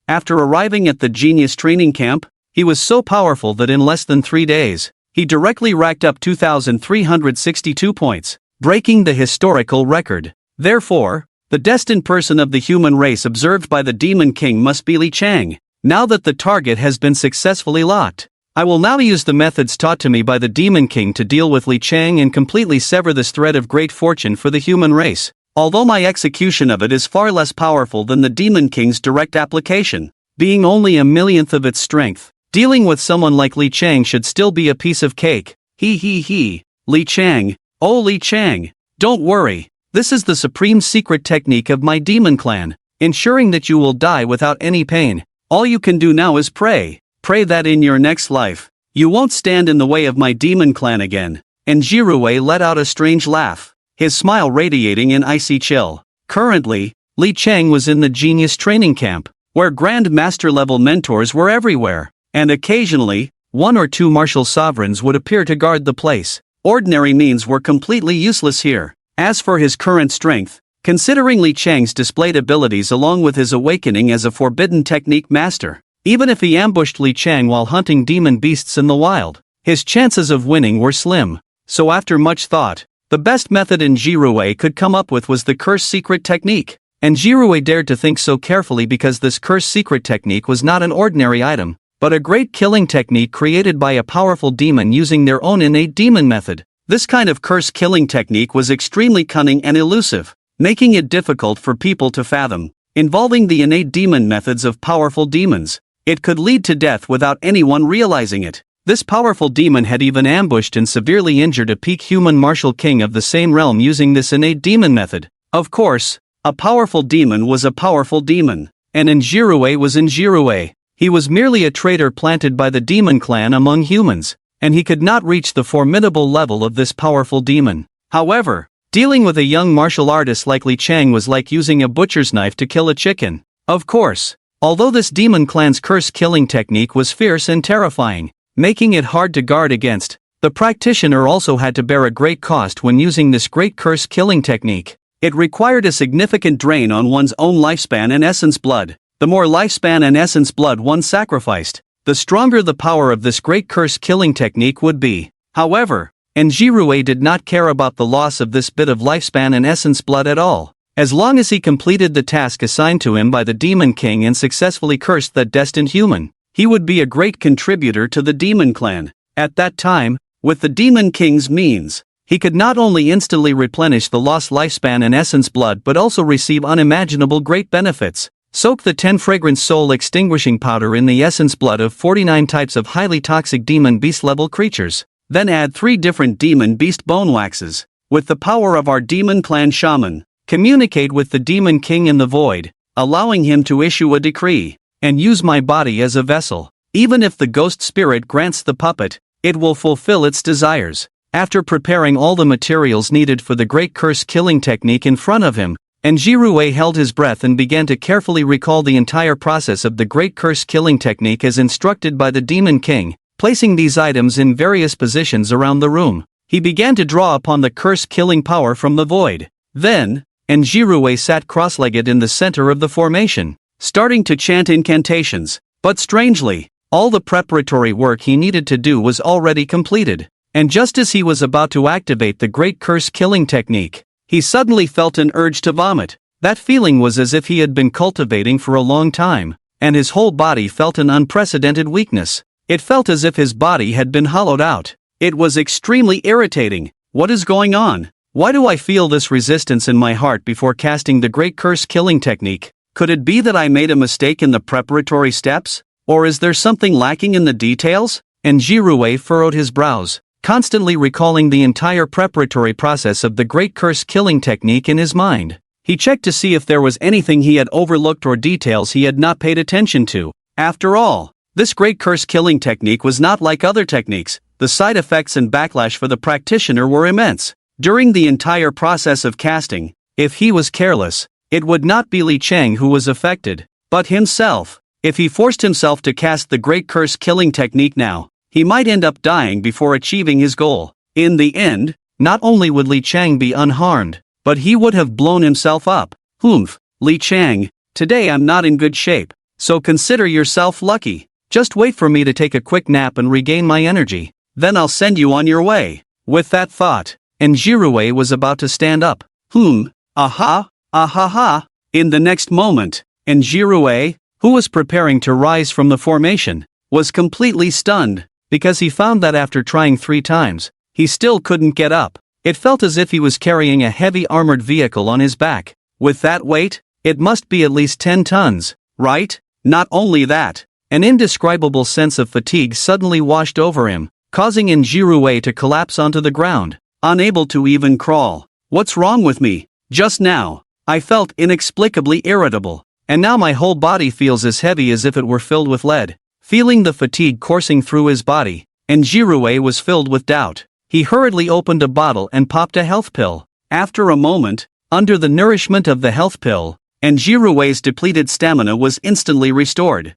After arriving at the Genius training camp, he was so powerful that in less than 3 days, he directly racked up 2,362 points, breaking the historical record. Therefore, the destined person of the human race observed by the Demon King must be Li Chang. Now that the target has been successfully locked, I will now use the methods taught to me by the Demon King to deal with Li Chang and completely sever this thread of great fortune for the human race. Although my execution of it is far less powerful than the Demon King's direct application, being only a millionth of its strength, dealing with someone like Li Chang should still be a piece of cake. Li Chang, oh Li Chang, don't worry, this is the supreme secret technique of my demon clan, ensuring that you will die without any pain. All you can do now is pray that in your next life, you won't stand in the way of my demon clan again. And Enjirue let out a strange laugh, his smile radiating an icy chill. Currently, Li Chang was in the Genius training camp, where Grand Master level mentors were everywhere, and occasionally, 1 or 2 martial sovereigns would appear to guard the place. Ordinary means were completely useless here. As for his current strength, considering Li Chang's displayed abilities along with his awakening as a forbidden technique master, even if he ambushed Li Chang while hunting demon beasts in the wild, his chances of winning were slim. So after much thought, the best method Enjirue could come up with was the curse secret technique. Enjirue dared to think so carefully because this curse secret technique was not an ordinary item, but a great killing technique created by a powerful demon using their own innate demon method. This kind of curse killing technique was extremely cunning and elusive, making it difficult for people to fathom. Involving the innate demon methods of powerful demons, it could lead to death without anyone realizing it. This powerful demon had even ambushed and severely injured a peak human martial king of the same realm using this innate demon method. Of course, a powerful demon was a powerful demon, and Enjirue was Enjirue. He was merely a traitor planted by the demon clan among humans, and he could not reach the formidable level of this powerful demon. However, dealing with a young martial artist like Li Chang was like using a butcher's knife to kill a chicken. Of course, although this demon clan's curse killing technique was fierce and terrifying, making it hard to guard against, the practitioner also had to bear a great cost when using this great curse killing technique. It required a significant drain on one's own lifespan and essence blood. The more lifespan and essence blood one sacrificed, the stronger the power of this great curse killing technique would be. However, Enjirue did not care about the loss of this bit of lifespan and essence blood at all. As long as he completed the task assigned to him by the Demon King and successfully cursed that destined human, he would be a great contributor to the demon clan. At that time, with the Demon King's means, he could not only instantly replenish the lost lifespan and essence blood but also receive unimaginable great benefits. Soak the 10 fragrance soul extinguishing powder in the essence blood of 49 types of highly toxic demon beast level creatures. Then add 3 different demon beast bone waxes. With the power of our demon clan shaman, communicate with the Demon King in the void, allowing him to issue a decree, and use my body as a vessel. Even if the ghost spirit grants the puppet, it will fulfill its desires. After preparing all the materials needed for the great curse killing technique in front of him, Enjirue held his breath and began to carefully recall the entire process of the great curse killing technique as instructed by the Demon King, placing these items in various positions around the room. He began to draw upon the curse killing power from the void. Then, and Jirue sat cross-legged in the center of the formation, starting to chant incantations. But strangely, all the preparatory work he needed to do was already completed, and just as he was about to activate the great curse killing technique, he suddenly felt an urge to vomit. That feeling was as if he had been cultivating for a long time, and his whole body felt an unprecedented weakness. It felt as if his body had been hollowed out. It was extremely irritating. What is going on? Why do I feel this resistance in my heart before casting the great curse killing technique? Could it be that I made a mistake in the preparatory steps? Or is there something lacking in the details? And Jirue furrowed his brows, constantly recalling the entire preparatory process of the great curse killing technique in his mind. He checked to see if there was anything he had overlooked or details he had not paid attention to. After all, this great curse killing technique was not like other techniques. The side effects and backlash for the practitioner were immense. During the entire process of casting, if he was careless, it would not be Li Chang who was affected, but himself. If he forced himself to cast the great curse killing technique now, he might end up dying before achieving his goal. In the end, not only would Li Chang be unharmed, but he would have blown himself up. Humph, Li Chang, today I'm not in good shape, so consider yourself lucky. Just wait for me to take a quick nap and regain my energy, then I'll send you on your way. With that thought, and Jirue was about to stand up. Aha. In the next moment, and Jirue, who was preparing to rise from the formation, was completely stunned, because he found that after trying 3 times, he still couldn't get up. It felt as if he was carrying a heavy armored vehicle on his back. With that weight, it must be at least 10 tons, right? Not only that, an indescribable sense of fatigue suddenly washed over him, causing Jirue to collapse onto the ground, unable to even crawl. What's wrong with me? Just now, I felt inexplicably irritable, and now my whole body feels as heavy as if it were filled with lead. Feeling the fatigue coursing through his body, Jirue was filled with doubt. He hurriedly opened a bottle and popped a health pill. After a moment, under the nourishment of the health pill, Jirue's depleted stamina was instantly restored.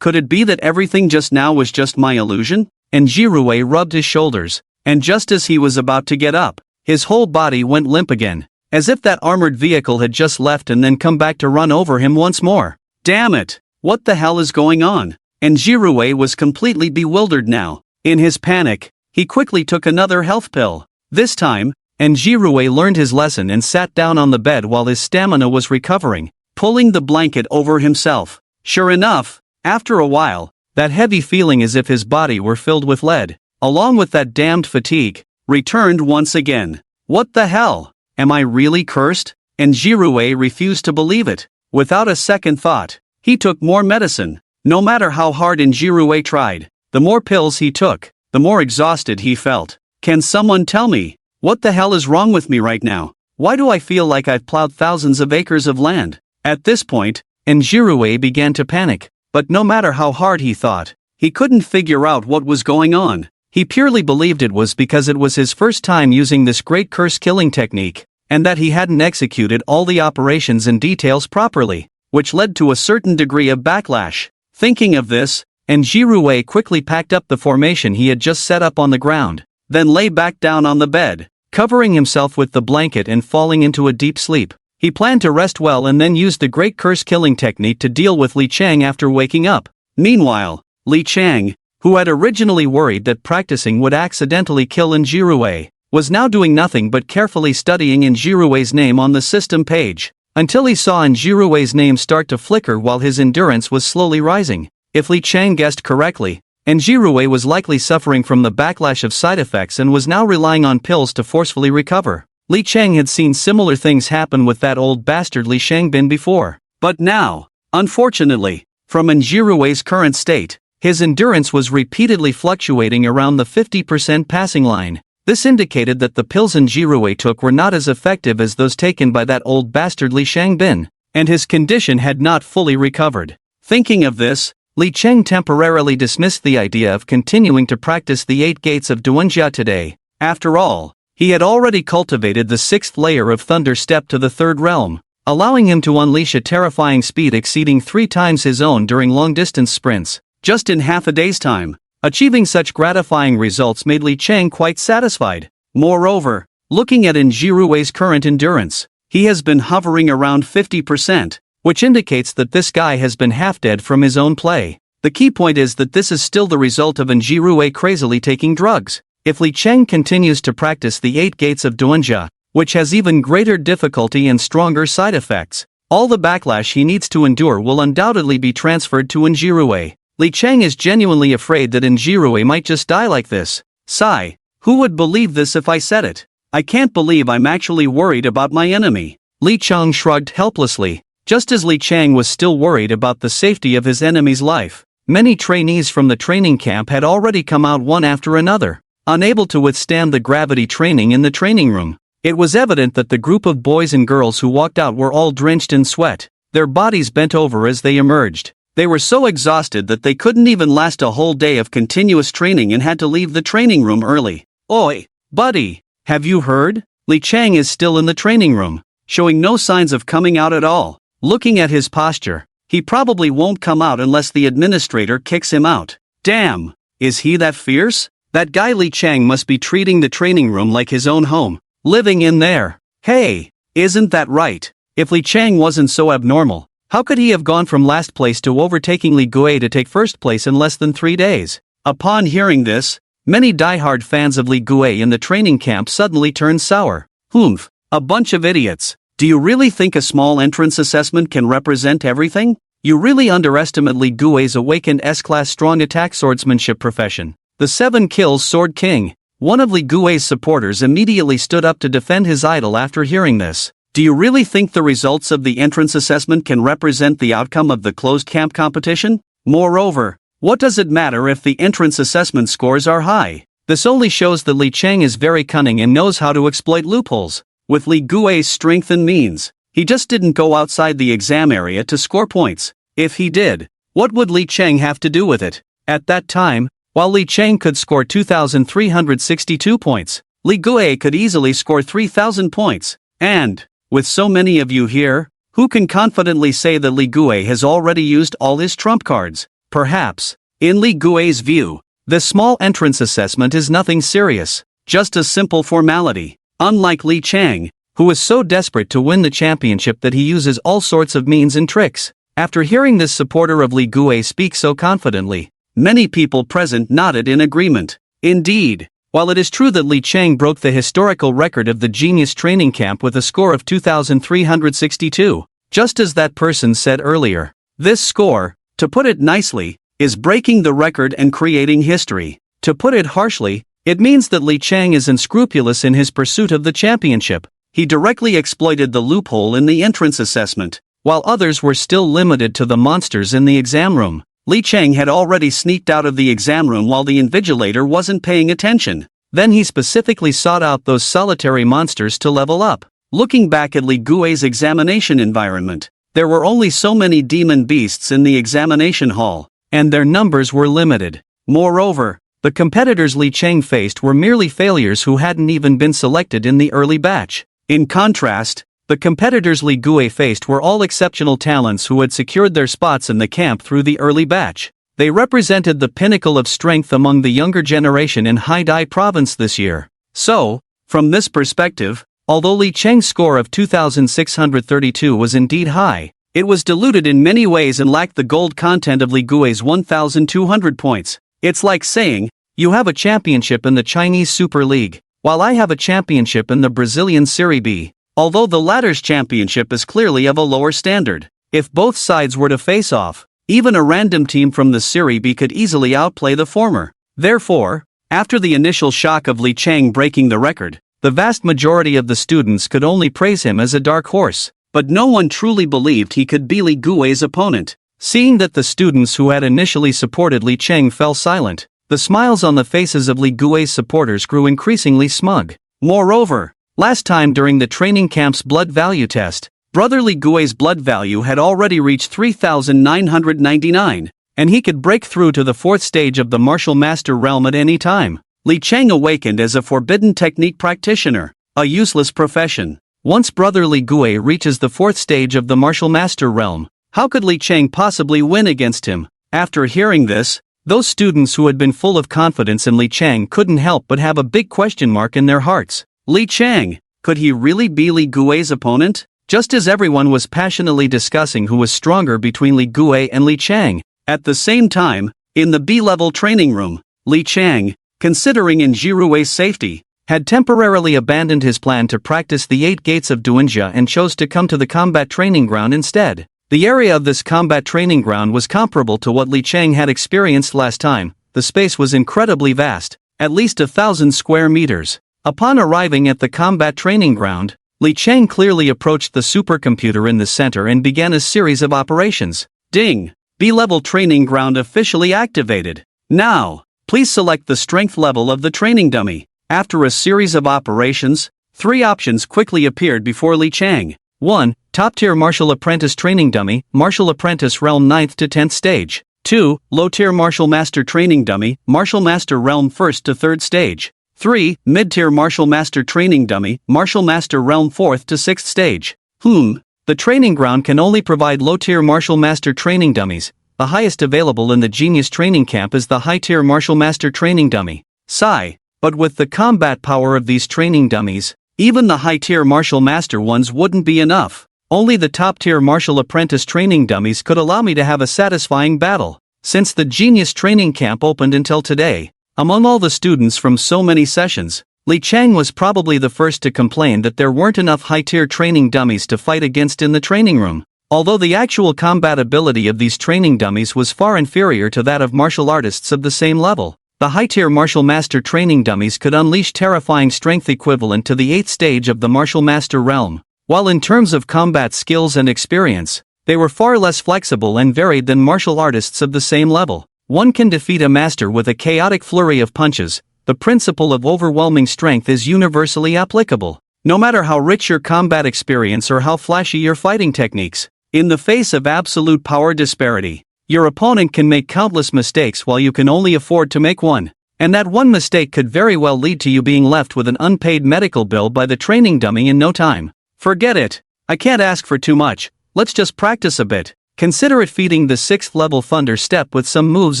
Could it be that everything just now was just my illusion? Jirue rubbed his shoulders, and just as he was about to get up, his whole body went limp again, as if that armored vehicle had just left and then come back to run over him once more. Damn it! What the hell is going on? Jirue was completely bewildered now. In his panic, he quickly took another health pill. This time, Jirue learned his lesson and sat down on the bed while his stamina was recovering, pulling the blanket over himself. Sure enough, after a while, that heavy feeling as if his body were filled with lead, along with that damned fatigue, returned once again. What the hell? Am I really cursed? Jirue refused to believe it. Without a second thought, he took more medicine. No matter how hard Jirue tried, the more pills he took, the more exhausted he felt. Can someone tell me, what the hell is wrong with me right now? Why do I feel like I've plowed thousands of acres of land? At this point, Jirue began to panic, but no matter how hard he thought, he couldn't figure out what was going on. He purely believed it was because it was his first time using this great curse killing technique, and that he hadn't executed all the operations and details properly, which led to a certain degree of backlash. Thinking of this, Jirue quickly packed up the formation he had just set up on the ground, then lay back down on the bed, covering himself with the blanket and falling into a deep sleep. He planned to rest well and then use the great curse killing technique to deal with Li Chang after waking up. Meanwhile, Li Chang, who had originally worried that practicing would accidentally kill Jirue, was now doing nothing but carefully studying Jirue's name on the system page, until he saw Jirue's name start to flicker while his endurance was slowly rising. If Li Chang guessed correctly, Jirue was likely suffering from the backlash of side effects and was now relying on pills to forcefully recover. Li Chang had seen similar things happen with that old bastard Li Shangbin before. But now, unfortunately, from Jirue's current state, his endurance was repeatedly fluctuating around the 50% passing line. This indicated that the pills Jirue took were not as effective as those taken by that old bastard Li Shangbin, and his condition had not fully recovered. Thinking of this, Li Chang temporarily dismissed the idea of continuing to practice the 8 gates of Duanjia today. After all, he had already cultivated the 6th layer of Thunder Step to the 3rd realm, allowing him to unleash a terrifying speed exceeding 3 times his own during long-distance sprints, just in half a day's time. Achieving such gratifying results made Li Chang quite satisfied. Moreover, looking at Jirue's current endurance, He has been hovering around 50%, which indicates that this guy has been half-dead from his own play. The key point is that this is still the result of Njirue crazily taking drugs. If Li Cheng continues to practice the 8 gates of Duanjia, which has even greater difficulty and stronger side effects, all the backlash he needs to endure will undoubtedly be transferred to Njirue. Li Cheng is genuinely afraid that Njirue might just die like this. Sigh. Who would believe this if I said it? I can't believe I'm actually worried about my enemy. Li Cheng shrugged helplessly. Just as Li Cheng was still worried about the safety of his enemy's life, many trainees from the training camp had already come out one after another, unable to withstand the gravity training in the training room. It was evident that the group of boys and girls who walked out were all drenched in sweat, their bodies bent over as they emerged. They were so exhausted that they couldn't even last a whole day of continuous training and had to leave the training room early. Oi, buddy, have you heard? Li Cheng is still in the training room, showing no signs of coming out at all. Looking at his posture, he probably won't come out unless the administrator kicks him out. Damn, is he that fierce? That guy Li Cheng must be treating the training room like his own home, living in there. Hey, isn't that right? If Li Cheng wasn't so abnormal, how could he have gone from last place to overtaking Li Gui to take first place in less than 3 days? Upon hearing this, many diehard fans of Li Gui in the training camp suddenly turned sour. Humph, a bunch of idiots. Do you really think a small entrance assessment can represent everything? You really underestimate Li Gui's awakened S-class strong attack swordsmanship profession. The 7 kills Sword King. One of Li Gui's supporters immediately stood up to defend his idol after hearing this. Do you really think the results of the entrance assessment can represent the outcome of the closed camp competition? Moreover, what does it matter if the entrance assessment scores are high? This only shows that Li Cheng is very cunning and knows how to exploit loopholes. With Li Gui's strength and means, he just didn't go outside the exam area to score points. If he did, what would Li Cheng have to do with it? At that time, while Li Cheng could score 2,362 points, Li Gui could easily score 3,000 points. And, with so many of you here, who can confidently say that Li Gui has already used all his trump cards? Perhaps, in Li Gui's view, this small entrance assessment is nothing serious, just a simple formality. Unlike Li Cheng, who is so desperate to win the championship that he uses all sorts of means and tricks. After hearing this supporter of Li Gui speak so confidently, many people present nodded in agreement. Indeed, while it is true that Li Cheng broke the historical record of the Genius Training Camp with a score of 2,362, just as that person said earlier, this score, to put it nicely, is breaking the record and creating history. To put it harshly, it means that Li Cheng is unscrupulous in his pursuit of the championship. He directly exploited the loophole in the entrance assessment, while others were still limited to the monsters in the exam room. Li Cheng had already sneaked out of the exam room while the invigilator wasn't paying attention. Then he specifically sought out those solitary monsters to level up. Looking back at Li Gui's examination environment, there were only so many demon beasts in the examination hall, and their numbers were limited. Moreover, the competitors Li Cheng faced were merely failures who hadn't even been selected in the early batch. In contrast, the competitors Li Gui faced were all exceptional talents who had secured their spots in the camp through the early batch. They represented the pinnacle of strength among the younger generation in Haidai province this year. So, from this perspective, although Li Cheng's score of 2,632 was indeed high, it was diluted in many ways and lacked the gold content of Li Gui's 1,200 points. It's like saying, you have a championship in the Chinese Super League, while I have a championship in the Brazilian Serie B. Although the latter's championship is clearly of a lower standard, if both sides were to face off, even a random team from the Serie B could easily outplay the former. Therefore, after the initial shock of Li Cheng breaking the record, the vast majority of the students could only praise him as a dark horse, but no one truly believed he could be Li Gui's opponent. Seeing that the students who had initially supported Li Cheng fell silent, the smiles on the faces of Li Gui's supporters grew increasingly smug. Moreover, last time during the training camp's blood value test, Brother Li Gui's blood value had already reached 3,999, and he could break through to the 4th stage of the martial master realm at any time. Li Cheng awakened as a forbidden technique practitioner, a useless profession. Once Brother Li Gui reaches the 4th stage of the martial master realm, how could Li Cheng possibly win against him? After hearing this, those students who had been full of confidence in Li Cheng couldn't help but have a big question mark in their hearts. Li Cheng, Could he really be Li Gui's opponent? Just as everyone was passionately discussing who was stronger between Li Gui and Li Chang, at the same time, in the B-level training room, Li Chang, considering Jirui's safety, had temporarily abandoned his plan to practice the 8 gates of Duanjia and chose to come to the combat training ground instead. The area of this combat training ground was comparable to what Li Chang had experienced last time. The space was incredibly vast, at least 1,000 square meters. Upon arriving at the combat training ground, Li Chang clearly approached the supercomputer in the center and began a series of operations. Ding! B-level training ground officially activated. Now, please select the strength level of the training dummy. After a series of operations, 3 options quickly appeared before Li Chang. 1. Top-tier martial apprentice training dummy, martial apprentice realm 9th to 10th stage. 2. Low-tier martial master training dummy, martial master realm 1st to 3rd stage. 3. Mid-tier martial master training dummy, martial master realm 4th to 6th stage. The training ground can only provide low-tier martial master training dummies. The highest available in the Genius training camp is the high-tier martial master training dummy. Sigh. But with the combat power of these training dummies, even the high-tier martial master ones wouldn't be enough. Only the top-tier martial apprentice training dummies could allow me to have a satisfying battle. Since the Genius training camp opened until today, among all the students from so many sessions, Li Chang was probably the first to complain that there weren't enough high-tier training dummies to fight against in the training room. Although the actual combat ability of these training dummies was far inferior to that of martial artists of the same level, the high-tier martial master training dummies could unleash terrifying strength equivalent to the 8th stage of the martial master realm. While in terms of combat skills and experience, they were far less flexible and varied than martial artists of the same level. One can defeat a master with a chaotic flurry of punches. The principle of overwhelming strength is universally applicable. No matter how rich your combat experience or how flashy your fighting techniques, in the face of absolute power disparity, your opponent can make countless mistakes while you can only afford to make one. And that one mistake could very well lead to you being left with an unpaid medical bill by the training dummy in no time. Forget it. I can't ask for too much. Let's just practice a bit. Consider it feeding the 6th level thunder step with some moves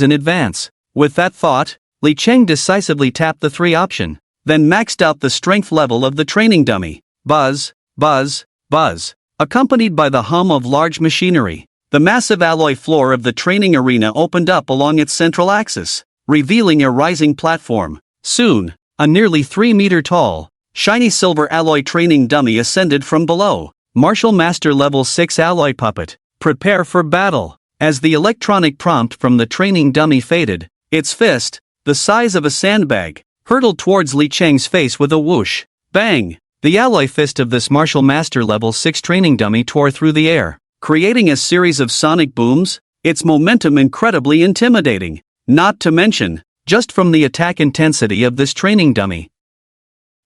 in advance. With that thought, Li Chang decisively tapped the 3 option, then maxed out the strength level of the training dummy. Buzz, buzz, buzz. Accompanied by the hum of large machinery, the massive alloy floor of the training arena opened up along its central axis, revealing a rising platform. Soon, a nearly 3-meter tall, shiny silver alloy training dummy ascended from below. Martial Master Level 6 Alloy Puppet. Prepare for battle. As the electronic prompt from the training dummy faded, its fist, the size of a sandbag, hurtled towards Li Chang's face with a whoosh. Bang! The alloy fist of this Martial Master Level 6 training dummy tore through the air, creating a series of sonic booms, its momentum incredibly intimidating. Not to mention, just from the attack intensity of this training dummy,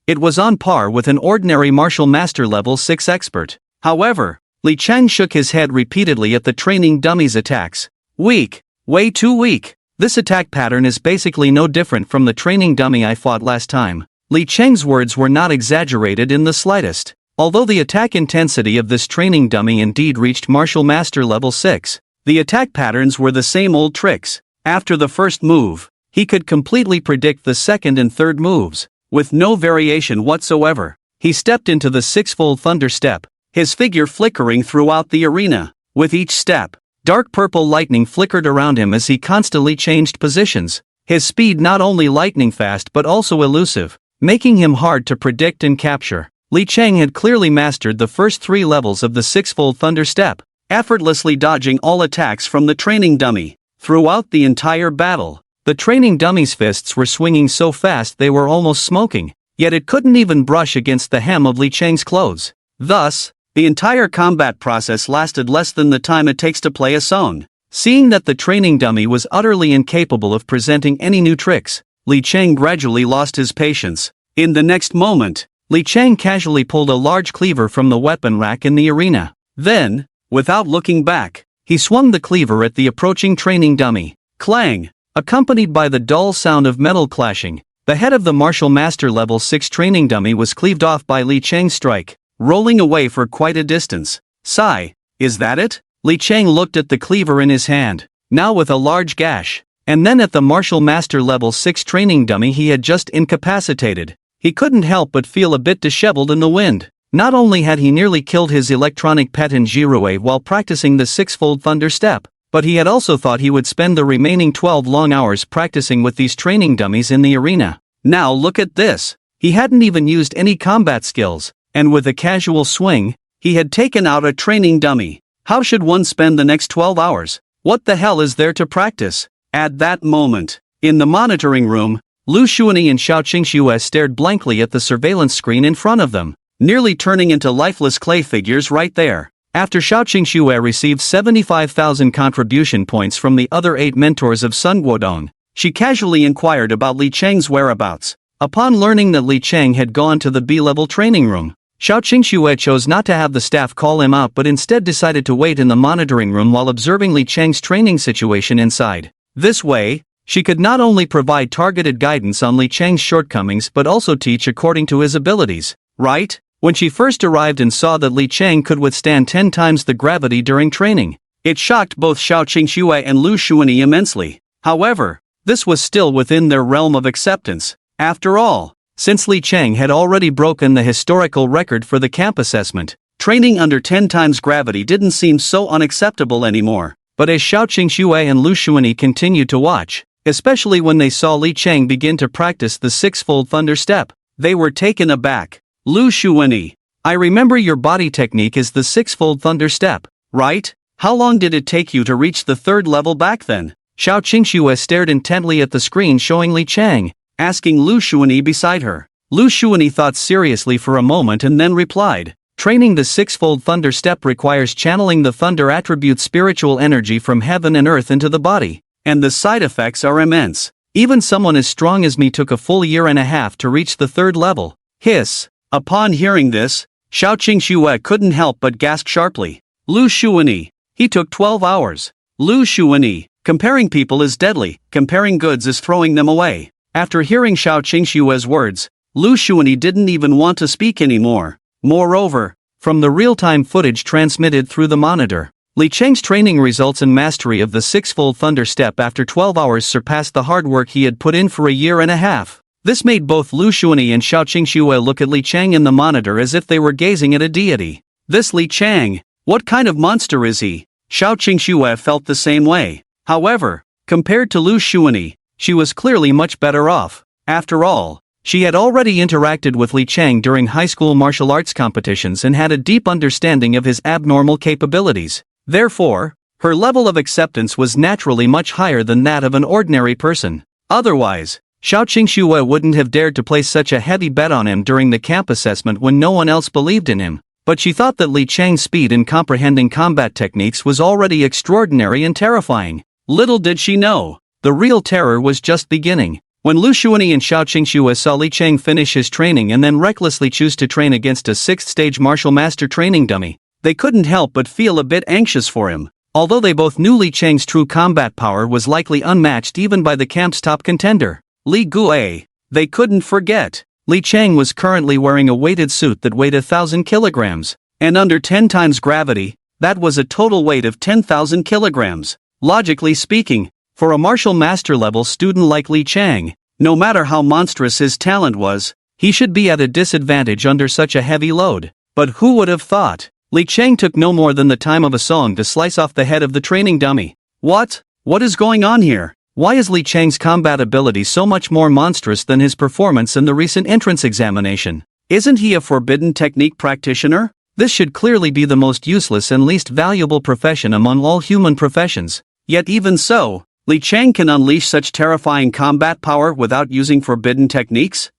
it was on par with an ordinary Martial Master Level 6 expert. However, Li Chang shook his head repeatedly at the training dummy's attacks. Weak. Way too weak. This attack pattern is basically no different from the training dummy I fought last time. Li Chang's words were not exaggerated in the slightest. Although the attack intensity of this training dummy indeed reached Martial Master Level 6, the attack patterns were the same old tricks. After the first move, he could completely predict the second and third moves, with no variation whatsoever. He stepped into the 6-fold thunder step, his figure flickering throughout the arena. With each step, dark purple lightning flickered around him as he constantly changed positions, his speed not only lightning fast but also elusive, making him hard to predict and capture. Li Chang had clearly mastered the first 3 levels of the 6-fold thunder step, effortlessly dodging all attacks from the training dummy. Throughout the entire battle, the training dummy's fists were swinging so fast they were almost smoking, yet it couldn't even brush against the hem of Li Chang's clothes. Thus, the entire combat process lasted less than the time it takes to play a song. Seeing that the training dummy was utterly incapable of presenting any new tricks, Li Chang gradually lost his patience. In the next moment, Li Chang casually pulled a large cleaver from the weapon rack in the arena. Then, without looking back, he swung the cleaver at the approaching training dummy. Clang! Accompanied by the dull sound of metal clashing, the head of the Martial Master Level 6 training dummy was cleaved off by Li Chang's strike, rolling away for quite a distance. Sigh, is that it? Li Chang looked at the cleaver in his hand, now with a large gash, and then at the Martial Master Level 6 training dummy he had just incapacitated. he couldn't help but feel a bit disheveled in the wind. Not only had he nearly killed his electronic pet in Jirue while practicing the sixfold thunder step, but he had also thought he would spend the remaining 12 long hours practicing with these training dummies in the arena. Now look at this. He hadn't even used any combat skills, and with a casual swing, he had taken out a training dummy. How should one spend the next 12 hours? What the hell is there to practice? At that moment, in the monitoring room, Lu Xuanyi and Xiao Qingxue stared blankly at the surveillance screen in front of them, nearly turning into lifeless clay figures right there. After Xiao Qingxue received 75,000 contribution points from the other 8 mentors of Sun Guodong, she casually inquired about Li Cheng's whereabouts. Upon learning that Li Cheng had gone to the B-level training room, Xiao Qingxue chose not to have the staff call him out but instead decided to wait in the monitoring room while observing Li Cheng's training situation inside. This way, she could not only provide targeted guidance on Li Cheng's shortcomings but also teach according to his abilities, right? When she first arrived and saw that Li Cheng could withstand 10 times the gravity during training, it shocked both Xiao Qingxue and Lu Xuanyi immensely. However, this was still within their realm of acceptance. After all, since Li Cheng had already broken the historical record for the camp assessment, training under 10 times gravity didn't seem so unacceptable anymore. But as Xiao Qingxue and Lu Xuanyi continued to watch, especially when they saw Li Cheng begin to practice the sixfold thunder step, they were taken aback. Lu Xuanyi, I remember your body technique is the sixfold thunder step, right? How long did it take you to reach the 3rd level back then? Xiao Qingxue stared intently at the screen showing Li Cheng, asking Lu Xuanyi beside her. Lu Xuanyi thought seriously for a moment and then replied, training the sixfold thunder step requires channeling the thunder attribute spiritual energy from heaven and earth into the body, and the side effects are immense. Even someone as strong as me took a full year and a half to reach the 3rd level. Hiss. Upon hearing this, Xiao Qingxue couldn't help but gasp sharply. Lu Xuanyi, he took 12 hours. Lu Xuanyi, comparing people is deadly, comparing goods is throwing them away. After hearing Xiao Qingxue's words, Lu Xuanyi didn't even want to speak anymore. Moreover, from the real-time footage transmitted through the monitor, Li Cheng's training results and mastery of the sixfold thunder step after 12 hours surpassed the hard work he had put in for a year and a half. This made both Lu Xuanyi and Xiao Qingxue look at Li Cheng in the monitor as if they were gazing at a deity. This Li Cheng, what kind of monster is he? Xiao Qingxue felt the same way. However, compared to Lu Xuanyi, she was clearly much better off. After all, she had already interacted with Li Cheng during high school martial arts competitions and had a deep understanding of his abnormal capabilities. Therefore, her level of acceptance was naturally much higher than that of an ordinary person. Otherwise, Xiao Qingxue wouldn't have dared to place such a heavy bet on him during the camp assessment when no one else believed in him. But she thought that Li Cheng's speed in comprehending combat techniques was already extraordinary and terrifying. Little did she know, the real terror was just beginning. When Lu Xuanyi and Xiao Qingxue saw Li Cheng finish his training and then recklessly choose to train against a 6th-stage martial master training dummy, they couldn't help but feel a bit anxious for him. Although they both knew Li Cheng's true combat power was likely unmatched even by the camp's top contender, Li Gue, they couldn't forget. Li Cheng was currently wearing a weighted suit that weighed 1,000 kilograms, and under 10 times gravity, that was a total weight of 10,000 kilograms. Logically speaking, for a martial master level student like Li Cheng, no matter how monstrous his talent was, he should be at a disadvantage under such a heavy load. But who would have thought? Li Cheng took no more than the time of a song to slice off the head of the training dummy. What? What is going on here? Why is Li Cheng's combat ability so much more monstrous than his performance in the recent entrance examination? Isn't he a forbidden technique practitioner? This should clearly be the most useless and least valuable profession among all human professions. Yet even so, Li Cheng can unleash such terrifying combat power without using forbidden techniques?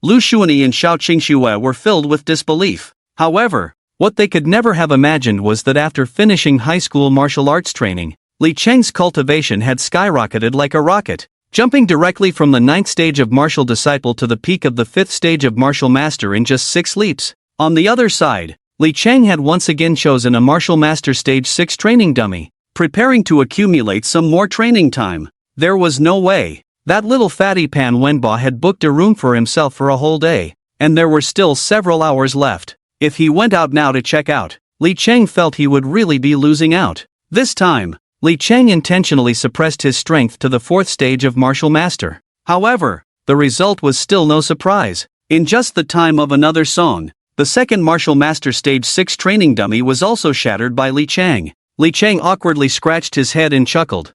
Lu Xuanyi and Xiao Qingxue were filled with disbelief. However, what they could never have imagined was that after finishing high school martial arts training, Li Cheng's cultivation had skyrocketed like a rocket, jumping directly from the 9th stage of martial disciple to the peak of the 5th stage of martial master in just 6 leaps. On the other side, Li Cheng had once again chosen a martial master stage 6 training dummy, preparing to accumulate some more training time. There was no way. That little fatty Pan Wenba had booked a room for himself for a whole day, and there were still several hours left. If he went out now to check out, Li Cheng felt he would really be losing out. This time, Li Cheng intentionally suppressed his strength to the 4th stage of martial master. However, the result was still no surprise. In just the time of another song, the second martial master stage 6 training dummy was also shattered by Li Chang. Li Chang awkwardly scratched his head and chuckled.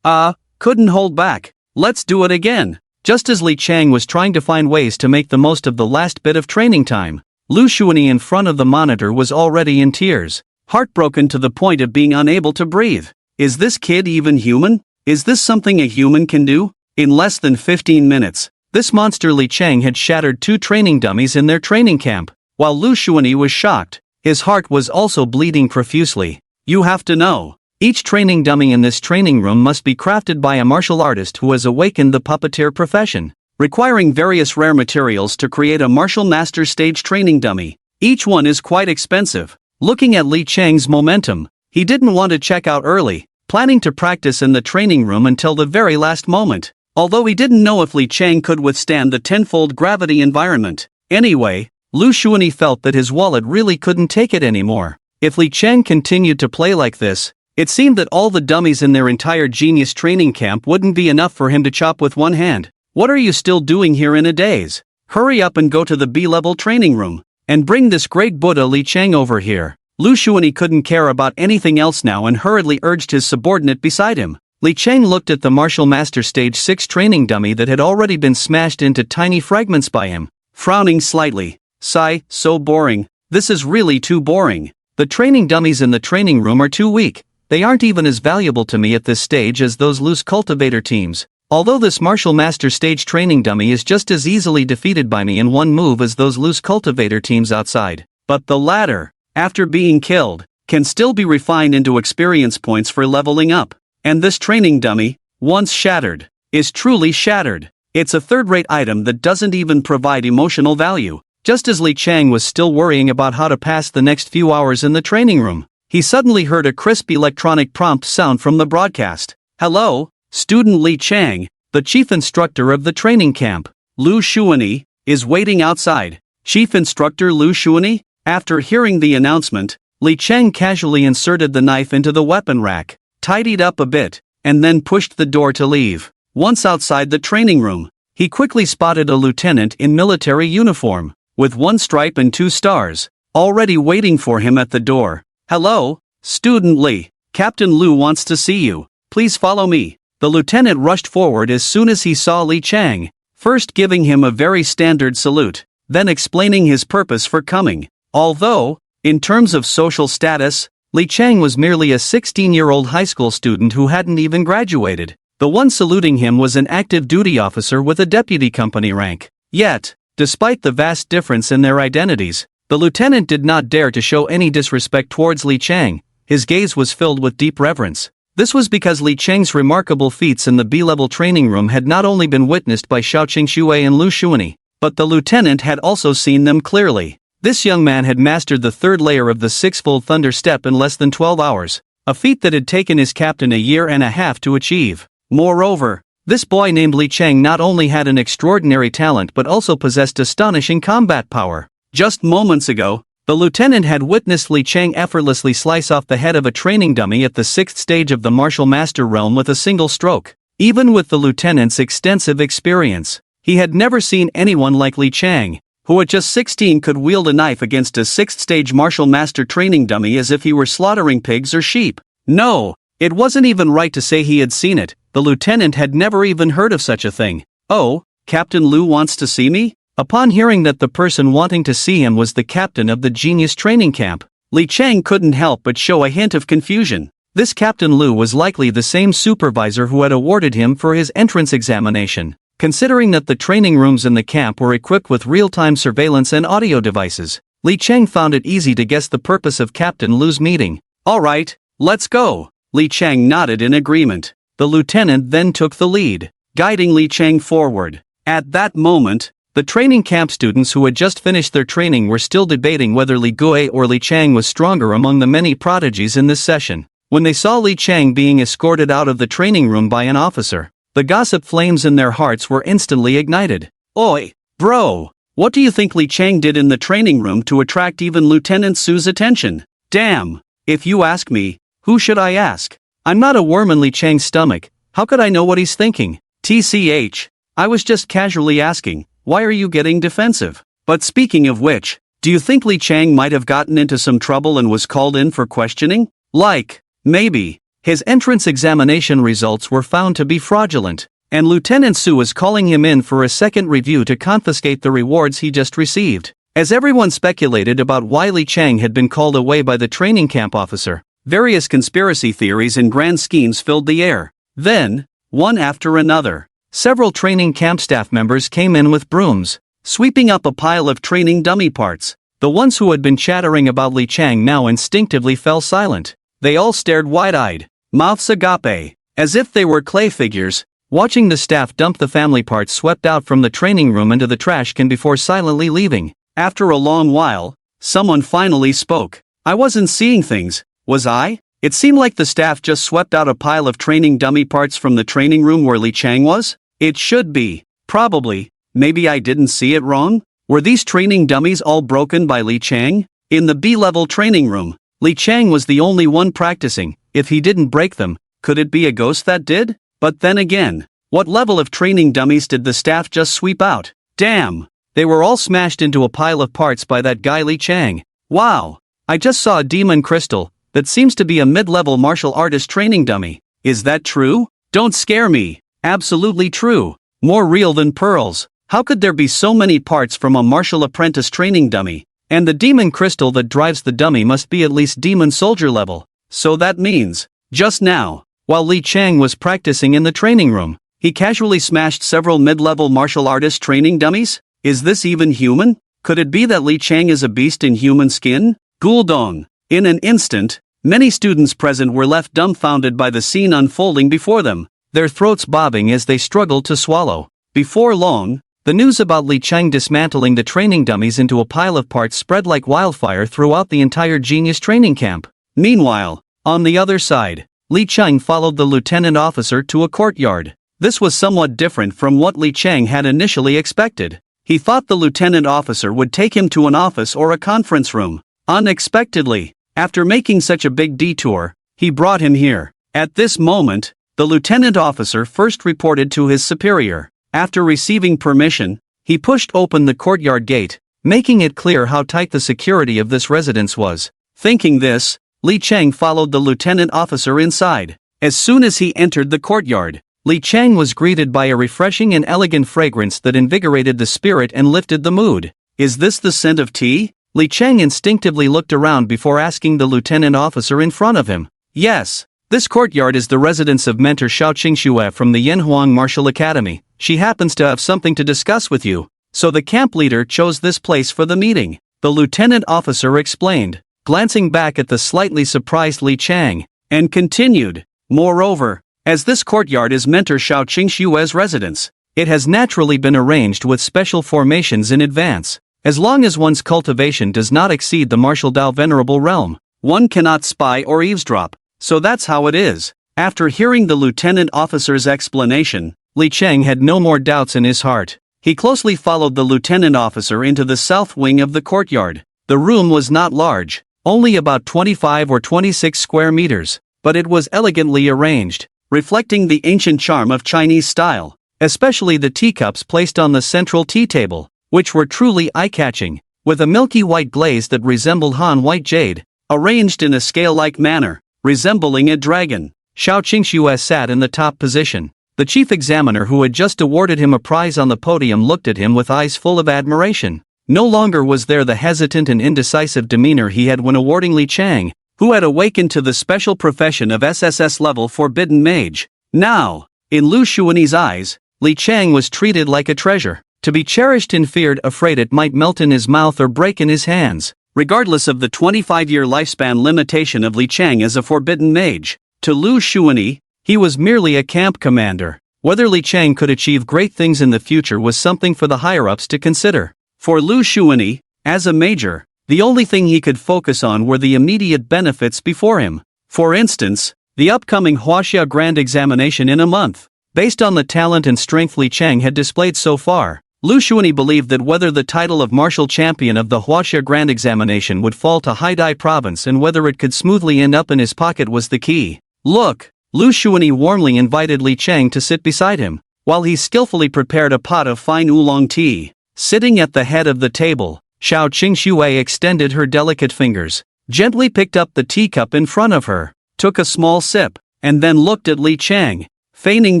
Couldn't hold back. Let's do it again. Just as Li Chang was trying to find ways to make the most of the last bit of training time, Lu Xuanyi in front of the monitor was already in tears, heartbroken to the point of being unable to breathe. Is this kid even human? Is this something a human can do? In less than 15 minutes, this monster Li Chang had shattered 2 training dummies in their training camp. While Lu Xuanyi was shocked, his heart was also bleeding profusely. You have to know, each training dummy in this training room must be crafted by a martial artist who has awakened the puppeteer profession, requiring various rare materials to create a martial master stage training dummy. Each one is quite expensive. Looking at Li Chang's momentum, he didn't want to check out early, planning to practice in the training room until the very last moment. Although he didn't know if Li Chang could withstand the tenfold gravity environment. Anyway, Lu Xuanyi felt that his wallet really couldn't take it anymore. If Li Chang continued to play like this, it seemed that all the dummies in their entire genius training camp wouldn't be enough for him to chop with one hand. What are you still doing here in a daze? Hurry up and go to the B-level training room, and bring this great Buddha Li Chang over here. Lu Xuanyi couldn't care about anything else now and hurriedly urged his subordinate beside him. Li Chang looked at the martial master stage 6 training dummy that had already been smashed into tiny fragments by him, frowning slightly. Sigh, so boring. This is really too boring. The training dummies in the training room are too weak. They aren't even as valuable to me at this stage as those loose cultivator teams. Although this martial master stage training dummy is just as easily defeated by me in one move as those loose cultivator teams outside. But the latter, after being killed, can still be refined into experience points for leveling up. And this training dummy, once shattered, is truly shattered. It's a third-rate item that doesn't even provide emotional value. Just as Li Chang was still worrying about how to pass the next few hours in the training room, he suddenly heard a crisp electronic prompt sound from the broadcast. Hello, student Li Chang, the chief instructor of the training camp, Lu Xuanyi, is waiting outside. Chief instructor Lu Xuanyi? After hearing the announcement, Li Chang casually inserted the knife into the weapon rack, tidied up a bit, and then pushed the door to leave. Once outside the training room, he quickly spotted a lieutenant in military uniform, with 1 stripe and 2 stars, already waiting for him at the door. Hello, student Li. Captain Lu wants to see you. Please follow me. The lieutenant rushed forward as soon as he saw Li Chang, first giving him a very standard salute, then explaining his purpose for coming. Although, in terms of social status, Li Chang was merely a 16-year-old high school student who hadn't even graduated. The one saluting him was an active duty officer with a deputy company rank. Yet, despite the vast difference in their identities, the lieutenant did not dare to show any disrespect towards Li Chang. His gaze was filled with deep reverence. This was because Li Chang's remarkable feats in the B-level training room had not only been witnessed by Xiaoqing Xue and Lu Xuanyi, but the lieutenant had also seen them clearly. This young man had mastered the 3rd layer of the 6-fold thunder step in less than 12 hours, a feat that had taken his captain a year and a half to achieve. Moreover, this boy named Li Chang not only had an extraordinary talent but also possessed astonishing combat power. Just moments ago, the lieutenant had witnessed Li Chang effortlessly slice off the head of a training dummy at the 6th stage of the martial master realm with a single stroke. Even with the lieutenant's extensive experience, he had never seen anyone like Li Chang, who at just 16 could wield a knife against a 6th stage martial master training dummy as if he were slaughtering pigs or sheep. No, it wasn't even right to say he had seen it. The lieutenant had never even heard of such a thing. Oh, Captain Lu wants to see me? Upon hearing that the person wanting to see him was the captain of the genius training camp, Li Chang couldn't help but show a hint of confusion. This Captain Lu was likely the same supervisor who had awarded him for his entrance examination. Considering that the training rooms in the camp were equipped with real-time surveillance and audio devices, Li Chang found it easy to guess the purpose of Captain Lu's meeting. All right, let's go. Li Chang nodded in agreement. The lieutenant then took the lead, guiding Li Chang forward. At that moment, the training camp students who had just finished their training were still debating whether Li Gui or Li Chang was stronger among the many prodigies in this session. When they saw Li Chang being escorted out of the training room by an officer, the gossip flames in their hearts were instantly ignited. Oi, bro, what do you think Li Chang did in the training room to attract even Lieutenant Su's attention? Damn, if you ask me, who should I ask? I'm not a worm in Li Chang's stomach, how could I know what he's thinking? TCH, I was just casually asking, why are you getting defensive? But speaking of which, do you think Li Chang might have gotten into some trouble and was called in for questioning? Like, maybe. His entrance examination results were found to be fraudulent, and Lieutenant Su is calling him in for a second review to confiscate the rewards he just received. As everyone speculated about why Li Chang had been called away by the training camp officer, various conspiracy theories and grand schemes filled the air. Then, one after another, several training camp staff members came in with brooms, sweeping up a pile of training dummy parts. The ones who had been chattering about Li Chang now instinctively fell silent. They all stared wide-eyed, mouths agape, as if they were clay figures, watching the staff dump the family parts swept out from the training room into the trash can before silently leaving. After a long while, someone finally spoke. I wasn't seeing things, was I? It seemed like the staff just swept out a pile of training dummy parts from the training room where Li Chang was. It should be. Probably. Maybe I didn't see it wrong? Were these training dummies all broken by Li Chang? In the B-level training room, Li Chang was the only one practicing. If he didn't break them, could it be a ghost that did? But then again, what level of training dummies did the staff just sweep out? Damn! They were all smashed into a pile of parts by that guy Li Chang. Wow! I just saw a demon crystal that seems to be a mid-level martial artist training dummy. Is that true? Don't scare me. Absolutely true. More real than pearls. How could there be so many parts from a martial apprentice training dummy? And the demon crystal that drives the dummy must be at least demon soldier level. So that means, just now, while Li Chang was practicing in the training room, he casually smashed several mid-level martial artist training dummies? Is this even human? Could it be that Li Chang is a beast in human skin? Guldong. In an instant, many students present were left dumbfounded by the scene unfolding before them, their throats bobbing as they struggled to swallow. Before long, the news about Li Chang dismantling the training dummies into a pile of parts spread like wildfire throughout the entire genius training camp. Meanwhile, on the other side, Li Chang followed the lieutenant officer to a courtyard. This was somewhat different from what Li Chang had initially expected. He thought the lieutenant officer would take him to an office or a conference room. Unexpectedly, after making such a big detour, he brought him here. At this moment, the lieutenant officer first reported to his superior. After receiving permission, he pushed open the courtyard gate, making it clear how tight the security of this residence was. Thinking this, Li Chang followed the lieutenant officer inside. As soon as he entered the courtyard, Li Chang was greeted by a refreshing and elegant fragrance that invigorated the spirit and lifted the mood. Is this the scent of tea? Li Chang instinctively looked around before asking the lieutenant officer in front of him. Yes, this courtyard is the residence of mentor Xiao Qingxue from the Yanhuang Martial Academy. She happens to have something to discuss with you, so the camp leader chose this place for the meeting, the lieutenant officer explained, glancing back at the slightly surprised Li Chang, and continued. Moreover, as this courtyard is mentor Xiao Qingxue's residence, it has naturally been arranged with special formations in advance. As long as one's cultivation does not exceed the martial Dao venerable realm, one cannot spy or eavesdrop, so that's how it is. After hearing the lieutenant officer's explanation, Li Chang had no more doubts in his heart. He closely followed the lieutenant officer into the south wing of the courtyard. The room was not large, only about 25 or 26 square meters, but it was elegantly arranged, reflecting the ancient charm of Chinese style, especially the teacups placed on the central tea table, which were truly eye-catching, with a milky white glaze that resembled Han white jade, arranged in a scale-like manner, resembling a dragon. Xiao Qingxue sat in the top position. The chief examiner who had just awarded him a prize on the podium looked at him with eyes full of admiration. No longer was there the hesitant and indecisive demeanor he had when awarding Li Chang, who had awakened to the special profession of Ssslevel forbidden mage. Now, in Lu Xuani's eyes, Li Chang was treated like a treasure, to be cherished and feared, afraid it might melt in his mouth or break in his hands. Regardless of the 25-year lifespan limitation of Li Chang as a forbidden mage, to Lu Xuani, he was merely a camp commander. Whether Li Chang could achieve great things in the future was something for the higher-ups to consider. For Lu Xuani, as a major, the only thing he could focus on were the immediate benefits before him. For instance, the upcoming Huaxia Grand Examination in a month. Based on the talent and strength Li Chang had displayed so far, Lu Xuani believed that whether the title of martial champion of the Huaxia Grand Examination would fall to Haidai Province and whether it could smoothly end up in his pocket was the key. Look, Lu Xuani warmly invited Li Chang to sit beside him. while he skillfully prepared a pot of fine oolong tea. Sitting at the head of the table, Xiao Qingxue extended her delicate fingers, gently picked up the teacup in front of her, took a small sip, and then looked at Li Chang, feigning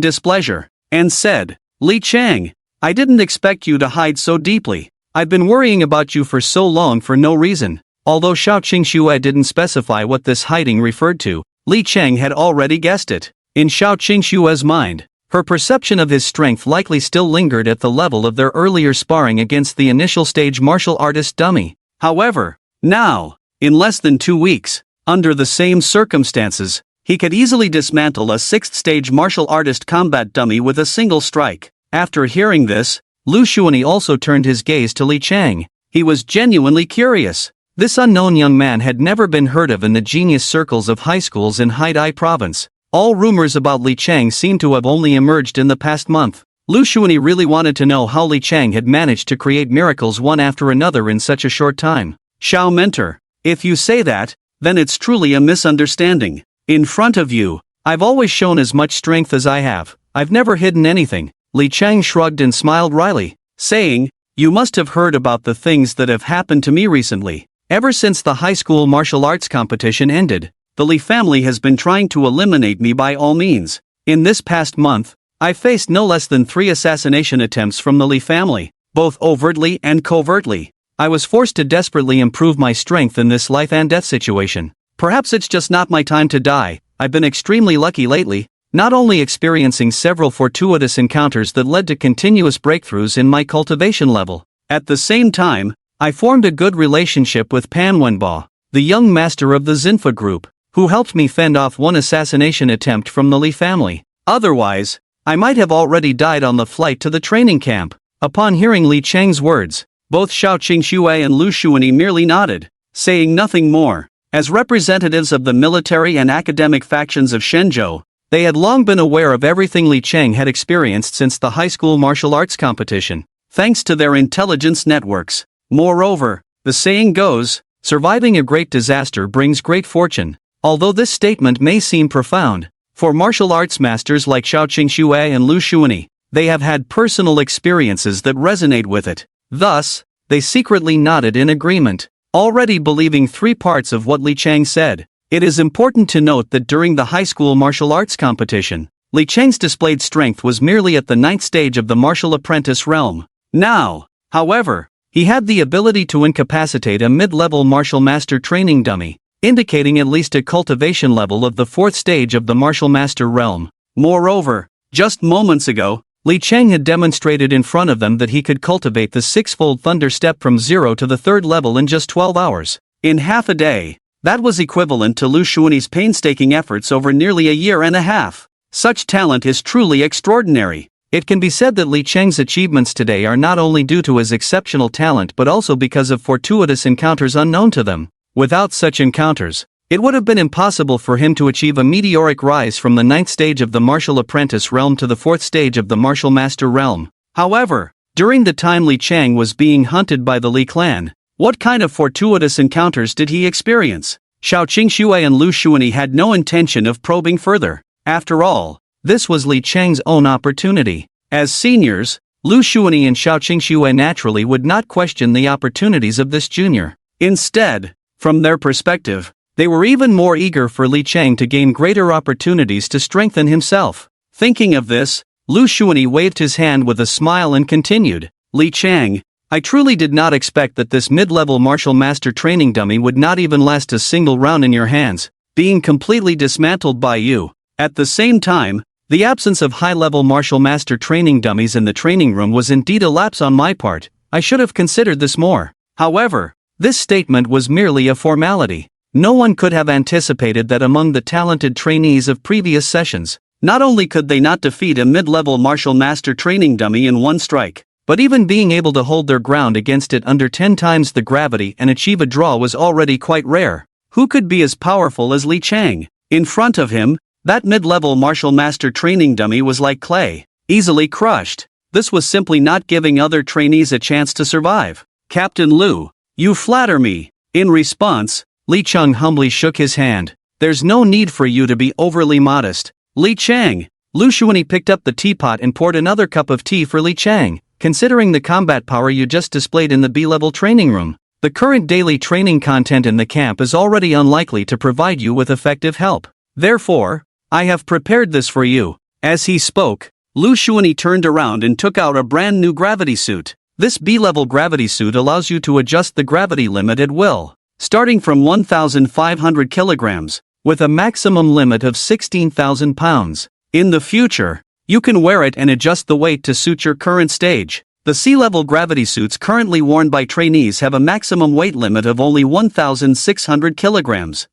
displeasure, and said, "Li Chang, I didn't expect you to hide so deeply. I've been worrying about you for so long for no reason." Although Xiao Qingxue didn't specify what this hiding referred to, Li Chang had already guessed it. In Xiao Qingxue's mind, her perception of his strength likely still lingered at the level of their earlier sparring against the initial stage martial artist dummy. However, now, in less than 2 weeks, under the same circumstances, he could easily dismantle a 6th stage martial artist combat dummy with a single strike. After hearing this, Lu Xuanyi also turned his gaze to Li Chang. He was genuinely curious. This unknown young man had never been heard of in the genius circles of high schools in Haidai province. All rumors about Li Chang seemed to have only emerged in the past month. Lu Xuanyi really wanted to know how Li Chang had managed to create miracles one after another in such a short time. "Xiao mentor, if you say that, then it's truly a misunderstanding. In front of you, I've always shown as much strength as I have. I've never hidden anything." Li Chang shrugged and smiled wryly, saying, "You must have heard about the things that have happened to me recently. Ever since the high school martial arts competition ended, the Li family has been trying to eliminate me by all means. In this past month, I faced no less than 3 assassination attempts from the Li family, both overtly and covertly. I was forced to desperately improve my strength in this life and death situation. Perhaps it's just not my time to die. I've been extremely lucky lately, not only experiencing several fortuitous encounters that led to continuous breakthroughs in my cultivation level. At the same time, I formed a good relationship with Pan Wenbo, the young master of the Zinfa group, who helped me fend off one assassination attempt from the Li family. Otherwise, I might have already died on the flight to the training camp." Upon hearing Li Chang's words, both Xiao Qingxue and Lu Xuanyi merely nodded, saying nothing more. As representatives of the military and academic factions of Shenzhou, they had long been aware of everything Li Chang had experienced since the high school martial arts competition, thanks to their intelligence networks. Moreover, the saying goes, "Surviving a great disaster brings great fortune." Although this statement may seem profound, for martial arts masters like Xiao Qingxue and Lu Xuanyi, they have had personal experiences that resonate with it. Thus, they secretly nodded in agreement, already believing 3 parts of what Li Chang said. It is important to note that during the high school martial arts competition, Li Chang's displayed strength was merely at the 9th stage of the martial apprentice realm. Now, however, he had the ability to incapacitate a mid-level martial master training dummy, indicating at least a cultivation level of the 4th stage of the martial master realm. Moreover, just moments ago, Li Chang had demonstrated in front of them that he could cultivate the 6-fold thunder step from 0 to the 3rd level in just 12 hours. In half a day, that was equivalent to Lu Xuanyi's painstaking efforts over nearly a year and a half. Such talent is truly extraordinary. It can be said that Li Chang's achievements today are not only due to his exceptional talent but also because of fortuitous encounters unknown to them. Without such encounters, it would have been impossible for him to achieve a meteoric rise from the 9th stage of the martial apprentice realm to the 4th stage of the martial master realm. However, during the time Li Chang was being hunted by the Li clan, what kind of fortuitous encounters did he experience? Xiao Qingxue and Lu Xuanyi had no intention of probing further. After all, this was Li Chang's own opportunity. As seniors, Lu Xuanyi and Xiao Qingxue naturally would not question the opportunities of this junior. Instead, from their perspective, they were even more eager for Li Chang to gain greater opportunities to strengthen himself. Thinking of this, Lu Xuanyi waved his hand with a smile and continued, "Li Chang, I truly did not expect that this mid-level martial master training dummy would not even last a single round in your hands, being completely dismantled by you. At the same time, the absence of high-level martial master training dummies in the training room was indeed a lapse on my part. I should have considered this more." However, this statement was merely a formality. No one could have anticipated that among the talented trainees of previous sessions, not only could they not defeat a mid-level martial master training dummy in one strike, but even being able to hold their ground against it under 10 times the gravity and achieve a draw was already quite rare. Who could be as powerful as Li Chang? In front of him, that mid-level martial master training dummy was like clay, easily crushed. This was simply not giving other trainees a chance to survive. "Captain Lu, you flatter me." In response, Li Chang humbly shook his hand. "There's no need for you to be overly modest. Li Chang, Lu Xuanyi picked up the teapot and poured another cup of tea for Li Chang. Considering the combat power you just displayed in the B-level training room, the current daily training content in the camp is already unlikely to provide you with effective help. Therefore, I have prepared this for you. As he spoke, Lu Xuanyi turned around and took out a brand new gravity suit. This B-level gravity suit allows you to adjust the gravity limit at will, starting from 1,500 kilograms, with a maximum limit of 16,000 pounds. In the future, you can wear it and adjust the weight to suit your current stage. The sea-level gravity suits currently worn by trainees have a maximum weight limit of only 1,600 kilograms.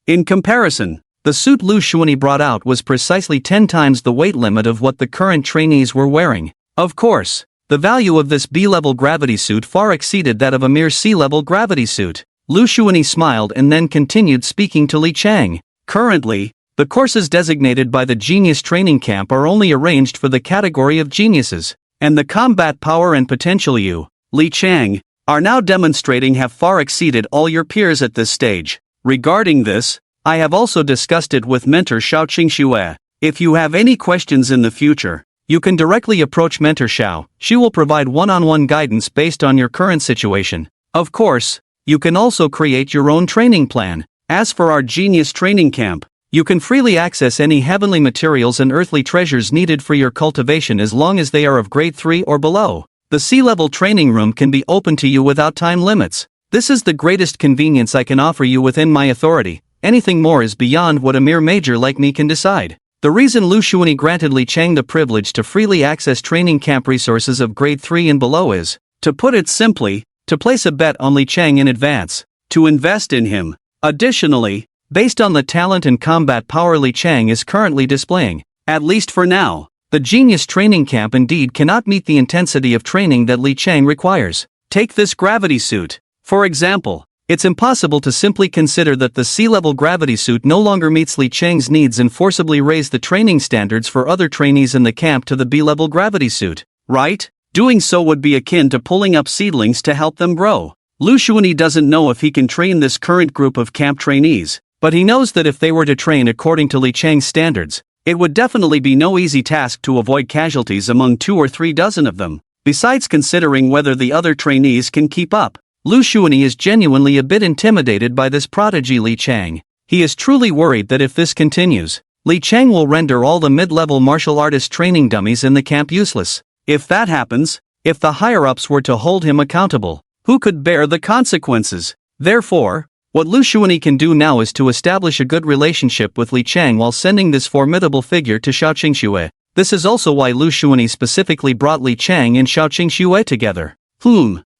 In comparison, the suit Lu Xuanyi brought out was precisely 10 times the weight limit of what the current trainees were wearing. Of course, the value of this B-level gravity suit far exceeded that of a mere sea-level gravity suit. Lu Xuanyi smiled and then continued speaking to Li Chang. Currently, the courses designated by the Genius Training Camp are only arranged for the category of geniuses, and the combat power and potential you, Li Chang, are now demonstrating have far exceeded all your peers at this stage. Regarding this, I have also discussed it with mentor Xiao Qingxue. If you have any questions in the future, you can directly approach mentor Xiao. She will provide one-on-one guidance based on your current situation. Of course, you can also create your own training plan. As for our Genius Training Camp, you can freely access any heavenly materials and earthly treasures needed for your cultivation as long as they are of grade 3 or below. The sea-level training room can be open to you without time limits. This is the greatest convenience I can offer you within my authority. Anything more is beyond what a mere major like me can decide. The reason Lu Xuanyi granted Li Chang the privilege to freely access training camp resources of grade 3 and below is, to put it simply, to place a bet on Li Chang in advance, to invest in him. Additionally, based on the talent and combat power Li Chang is currently displaying, at least for now, the Genius Training Camp indeed cannot meet the intensity of training that Li Chang requires. Take this gravity suit, for example. It's impossible to simply consider that the sea-level gravity suit no longer meets Li Chang's needs and forcibly raise the training standards for other trainees in the camp to the B-level gravity suit, right? Doing so would be akin to pulling up seedlings to help them grow. Lu Xuanyi doesn't know if he can train this current group of camp trainees, but he knows that if they were to train according to Li Chang's standards, it would definitely be no easy task to avoid casualties among 2 or 3 dozen of them. Besides considering whether the other trainees can keep up, Lu Xuanyi is genuinely a bit intimidated by this prodigy Li Chang. He is truly worried that if this continues, Li Chang will render all the mid-level martial artist training dummies in the camp useless. If that happens, if the higher-ups were to hold him accountable, who could bear the consequences? Therefore, what Lu Xuanyi can do now is to establish a good relationship with Li Chang while sending this formidable figure to Xiao Qingxue. This is also why Lu Xuanyi specifically brought Li Chang and Xiao Qingxue together.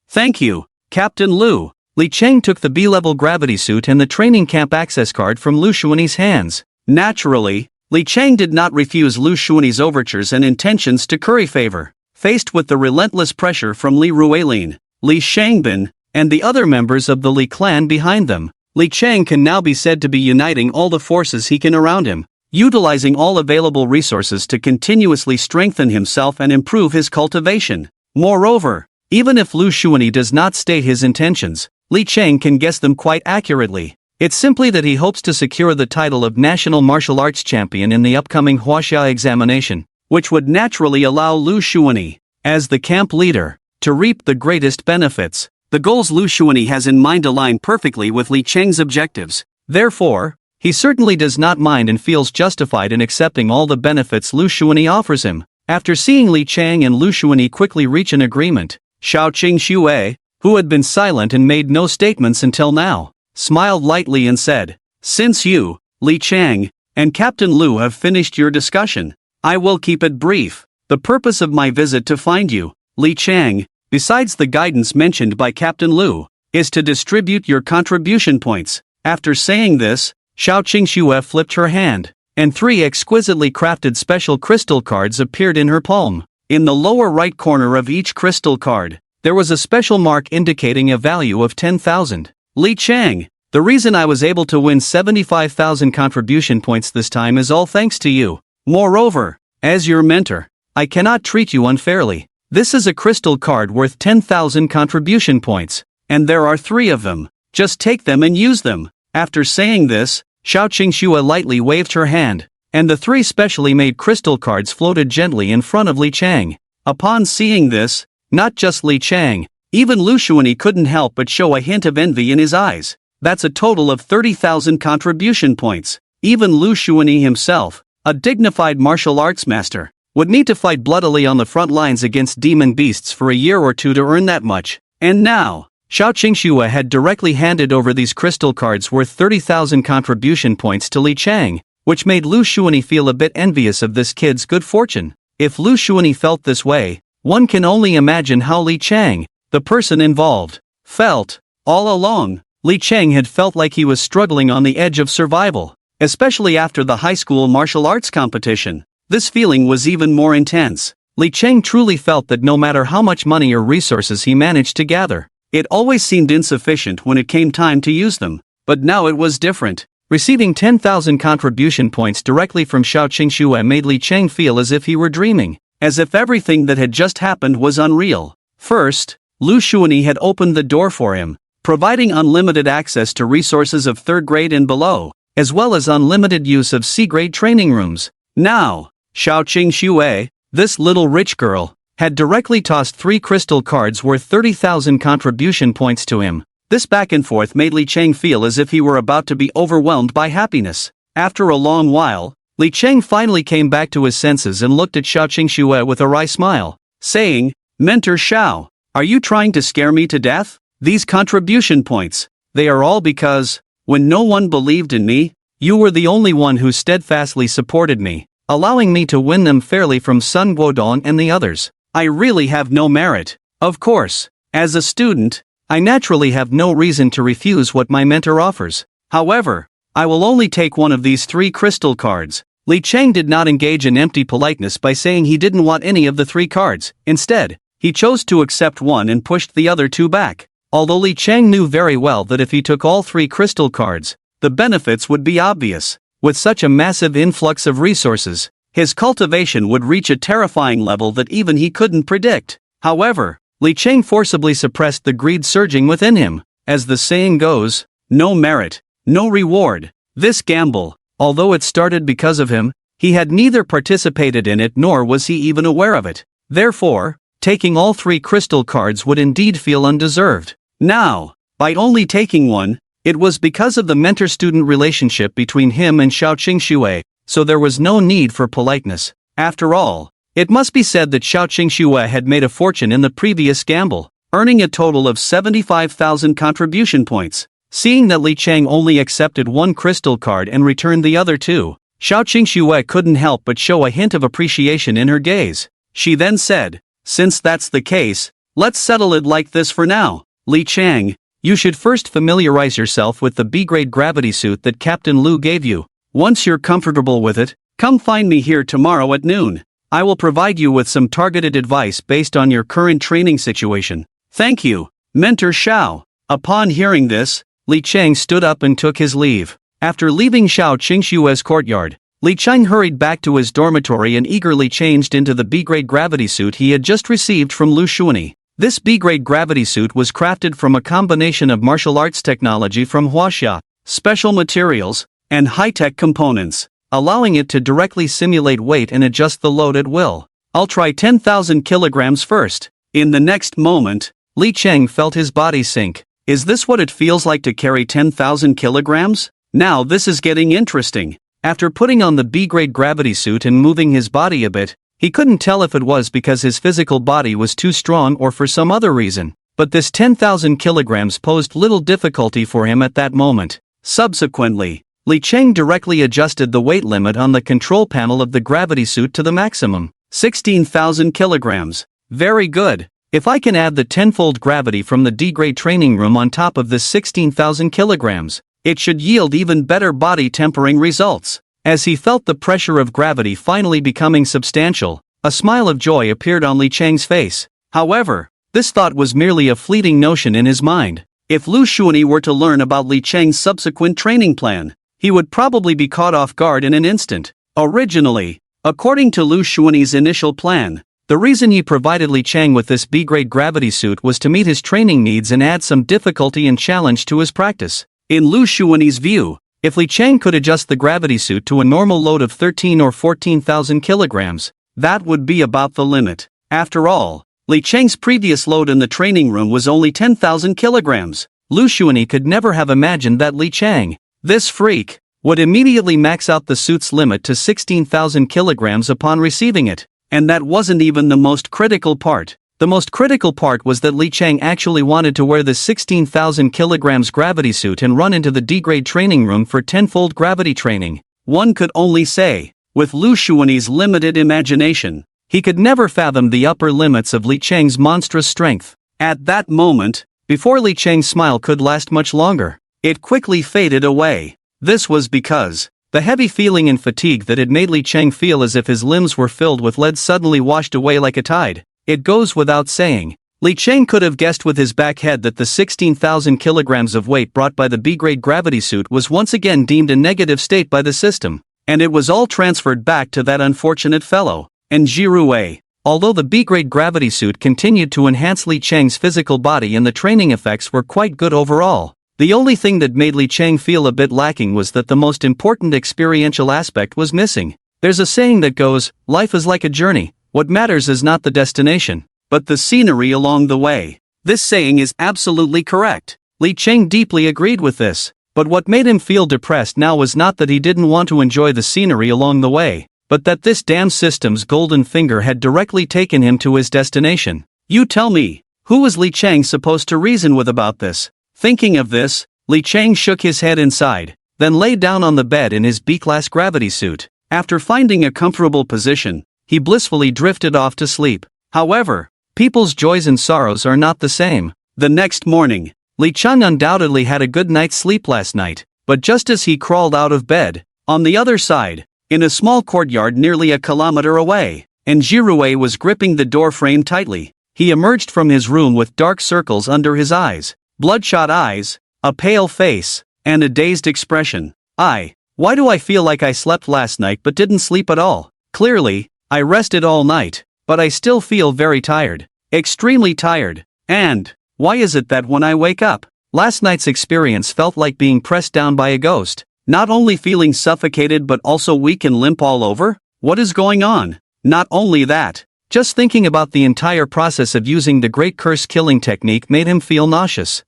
Thank you, Captain Lu. Li Chang took the B-level gravity suit and the training camp access card from Lu Xuanyi's hands. Naturally, Li Chang did not refuse Lu Xuanyi's overtures and intentions to curry favor. Faced with the relentless pressure from Li Ruilin, Li Shangbin, and the other members of the Li clan behind them, Li Chang can now be said to be uniting all the forces he can around him, utilizing all available resources to continuously strengthen himself and improve his cultivation. Moreover, even if Lu Xuanyi does not state his intentions, Li Chang can guess them quite accurately. It's simply that he hopes to secure the title of National Martial Arts Champion in the upcoming Huaxia examination, which would naturally allow Lu Xuanyi, as the camp leader, to reap the greatest benefits. The goals Lu Xuanyi has in mind align perfectly with Li Chang's objectives. Therefore, he certainly does not mind and feels justified in accepting all the benefits Lu Xuanyi offers him. After seeing Li Chang and Lu Xuanyi quickly reach an agreement, Xiao Qingxue, who had been silent and made no statements until now, smiled lightly and said, "Since you, Li Chang, and Captain Lu have finished your discussion, I will keep it brief. The purpose of my visit to find you, Li Chang, besides the guidance mentioned by Captain Lu, is to distribute your contribution points." After saying this, Xiao Qingxue flipped her hand, and 3 exquisitely crafted special crystal cards appeared in her palm. In the lower right corner of each crystal card, there was a special mark indicating a value of 10,000. Li Chang, the reason I was able to win 75,000 contribution points this time is all thanks to you. Moreover, as your mentor, I cannot treat you unfairly. This is a crystal card worth 10,000 contribution points, and there are 3 of them. Just take them and use them. After saying this, Xiao Qingxue lightly waved her hand, and the 3 specially made crystal cards floated gently in front of Li Chang. Upon seeing this, not just Li Chang, even Lu Xuanyi couldn't help but show a hint of envy in his eyes. That's a total of 30,000 contribution points. Even Lu Xuanyi himself, a dignified martial arts master, would need to fight bloodily on the front lines against demon beasts for a year or two to earn that much. And now, Xiao Qingxue had directly handed over these crystal cards worth 30,000 contribution points to Li Chang, which made Lu Xuanyi feel a bit envious of this kid's good fortune. If Lu Xuanyi felt this way, one can only imagine how Li Chang, the person involved, felt. All along, Li Chang had felt like he was struggling on the edge of survival, especially after the high school martial arts competition. This feeling was even more intense. Li Chang truly felt that no matter how much money or resources he managed to gather, it always seemed insufficient when it came time to use them. But now it was different. Receiving 10,000 contribution points directly from Xiao Qingxue made Li Chang feel as if he were dreaming, as if everything that had just happened was unreal. First, Lu Xuanyi had opened the door for him, providing unlimited access to resources of 3rd grade and below, as well as unlimited use of C-grade training rooms. Now, Xiao Qingxue, this little rich girl, had directly tossed 3 crystal cards worth 30,000 contribution points to him. This back and forth made Li Chang feel as if he were about to be overwhelmed by happiness. After a long while, Li Chang finally came back to his senses and looked at Xiao Qingxue with a wry smile, saying, "Mentor Xiao, are you trying to scare me to death? These contribution points, they are all because, when no one believed in me, you were the only one who steadfastly supported me, allowing me to win them fairly from Sun Guodong and the others. I really have no merit. Of course, as a student, I naturally have no reason to refuse what my mentor offers. However, I will only take one of these 3 crystal cards." Li Chang did not engage in empty politeness by saying he didn't want any of the 3 cards. Instead, he chose to accept one and pushed the other 2 back. Although Li Chang knew very well that if he took all 3 crystal cards, the benefits would be obvious. With such a massive influx of resources, his cultivation would reach a terrifying level that even he couldn't predict. However, Li Chang forcibly suppressed the greed surging within him. As the saying goes, no merit, no reward. This gamble, although it started because of him, he had neither participated in it nor was he even aware of it. Therefore, taking all 3 crystal cards would indeed feel undeserved. Now, by only taking one, it was because of the mentor-student relationship between him and Xiao Qingxue, so there was no need for politeness. After all, it must be said that Xiao Qingxue had made a fortune in the previous gamble, earning a total of 75,000 contribution points. Seeing that Li Chang only accepted 1 crystal card and returned the other 2, Xiao Qingxue couldn't help but show a hint of appreciation in her gaze. She then said, "Since that's the case, let's settle it like this for now. Li Chang, you should first familiarize yourself with the B-grade gravity suit that Captain Lu gave you. Once you're comfortable with it, come find me here tomorrow at noon. I will provide you with some targeted advice based on your current training situation. Thank you, Mentor Xiao." Upon hearing this, Li Chang stood up and took his leave. After leaving Xiao Qingxue's courtyard, Li Chang hurried back to his dormitory and eagerly changed into the B-grade gravity suit he had just received from Lu Xuanyi. This B-grade gravity suit was crafted from a combination of martial arts technology from Huaxia, special materials, and high-tech components, allowing it to directly simulate weight and adjust the load at will. "I'll try 10,000 kilograms first." In the next moment, Li Chang felt his body sink. Is this what it feels like to carry 10,000 kilograms? Now this is getting interesting. After putting on the B-grade gravity suit and moving his body a bit, he couldn't tell if it was because his physical body was too strong or for some other reason, but this 10,000 kilograms posed little difficulty for him at that moment. Subsequently, Li Chang directly adjusted the weight limit on the control panel of the gravity suit to the maximum, 16,000 kilograms. Very good. If I can add the tenfold gravity from the D-grade training room on top of this 16,000 kilograms, it should yield even better body tempering results. As he felt the pressure of gravity finally becoming substantial, a smile of joy appeared on Li Chang's face. However, this thought was merely a fleeting notion in his mind. If Lu Xuanyi were to learn about Li Chang's subsequent training plan, he would probably be caught off guard in an instant. Originally, according to Lu Xuanyi's initial plan, the reason he provided Li Chang with this B-grade gravity suit was to meet his training needs and add some difficulty and challenge to his practice. In Lu Xuanyi's view, If Li Chang could adjust the gravity suit to a normal load of 13 or 14,000 kilograms, that would be about the limit. After all, Li Chang's previous load in the training room was only 10,000 kilograms. Lu Xuanyi could never have imagined that Li Chang, this freak, would immediately max out the suit's limit to 16,000 kilograms upon receiving it. And that wasn't even the most critical part. The most critical part was that Li Chang actually wanted to wear the 16,000 kilograms gravity suit and run into the D-grade training room for tenfold gravity training. One could only say, with Lu Xuanyi's limited imagination, he could never fathom the upper limits of Li Chang's monstrous strength. At that moment, before Li Chang's smile could last much longer, it quickly faded away. This was because the heavy feeling and fatigue that had made Li Chang feel as if his limbs were filled with lead suddenly washed away like a tide. It goes without saying, Li Chang could have guessed with his back head that the 16,000 kilograms of weight brought by the B-grade gravity suit was once again deemed a negative state by the system, and it was all transferred back to that unfortunate fellow, and Jiruwei. Although the B-grade gravity suit continued to enhance Li Chang's physical body and the training effects were quite good overall, the only thing that made Li Chang feel a bit lacking was that the most important experiential aspect was missing. There's a saying that goes, life is like a journey, what matters is not the destination, but the scenery along the way. This saying is absolutely correct. Li Chang deeply agreed with this, but what made him feel depressed now was not that he didn't want to enjoy the scenery along the way, but that this damn system's golden finger had directly taken him to his destination. You tell me, who was Li Chang supposed to reason with about this? Thinking of this, Li Chang shook his head inside, then lay down on the bed in his B-class gravity suit. After finding a comfortable position, he blissfully drifted off to sleep. However, people's joys and sorrows are not the same. The next morning, Li Chang undoubtedly had a good night's sleep last night, but just as he crawled out of bed, on the other side, in a small courtyard nearly a kilometer away, and Jiruwei was gripping the door frame tightly. He emerged from his room with dark circles under his eyes, bloodshot eyes, a pale face, and a dazed expression. Why do I feel like I slept last night but didn't sleep at all? Clearly, I rested all night, but I still feel very tired. Extremely tired. And why is it that when I wake up, last night's experience felt like being pressed down by a ghost? Not only feeling suffocated but also weak and limp all over? What is going on? Not only that, just thinking about the entire process of using the Great Curse killing technique made him feel nauseous.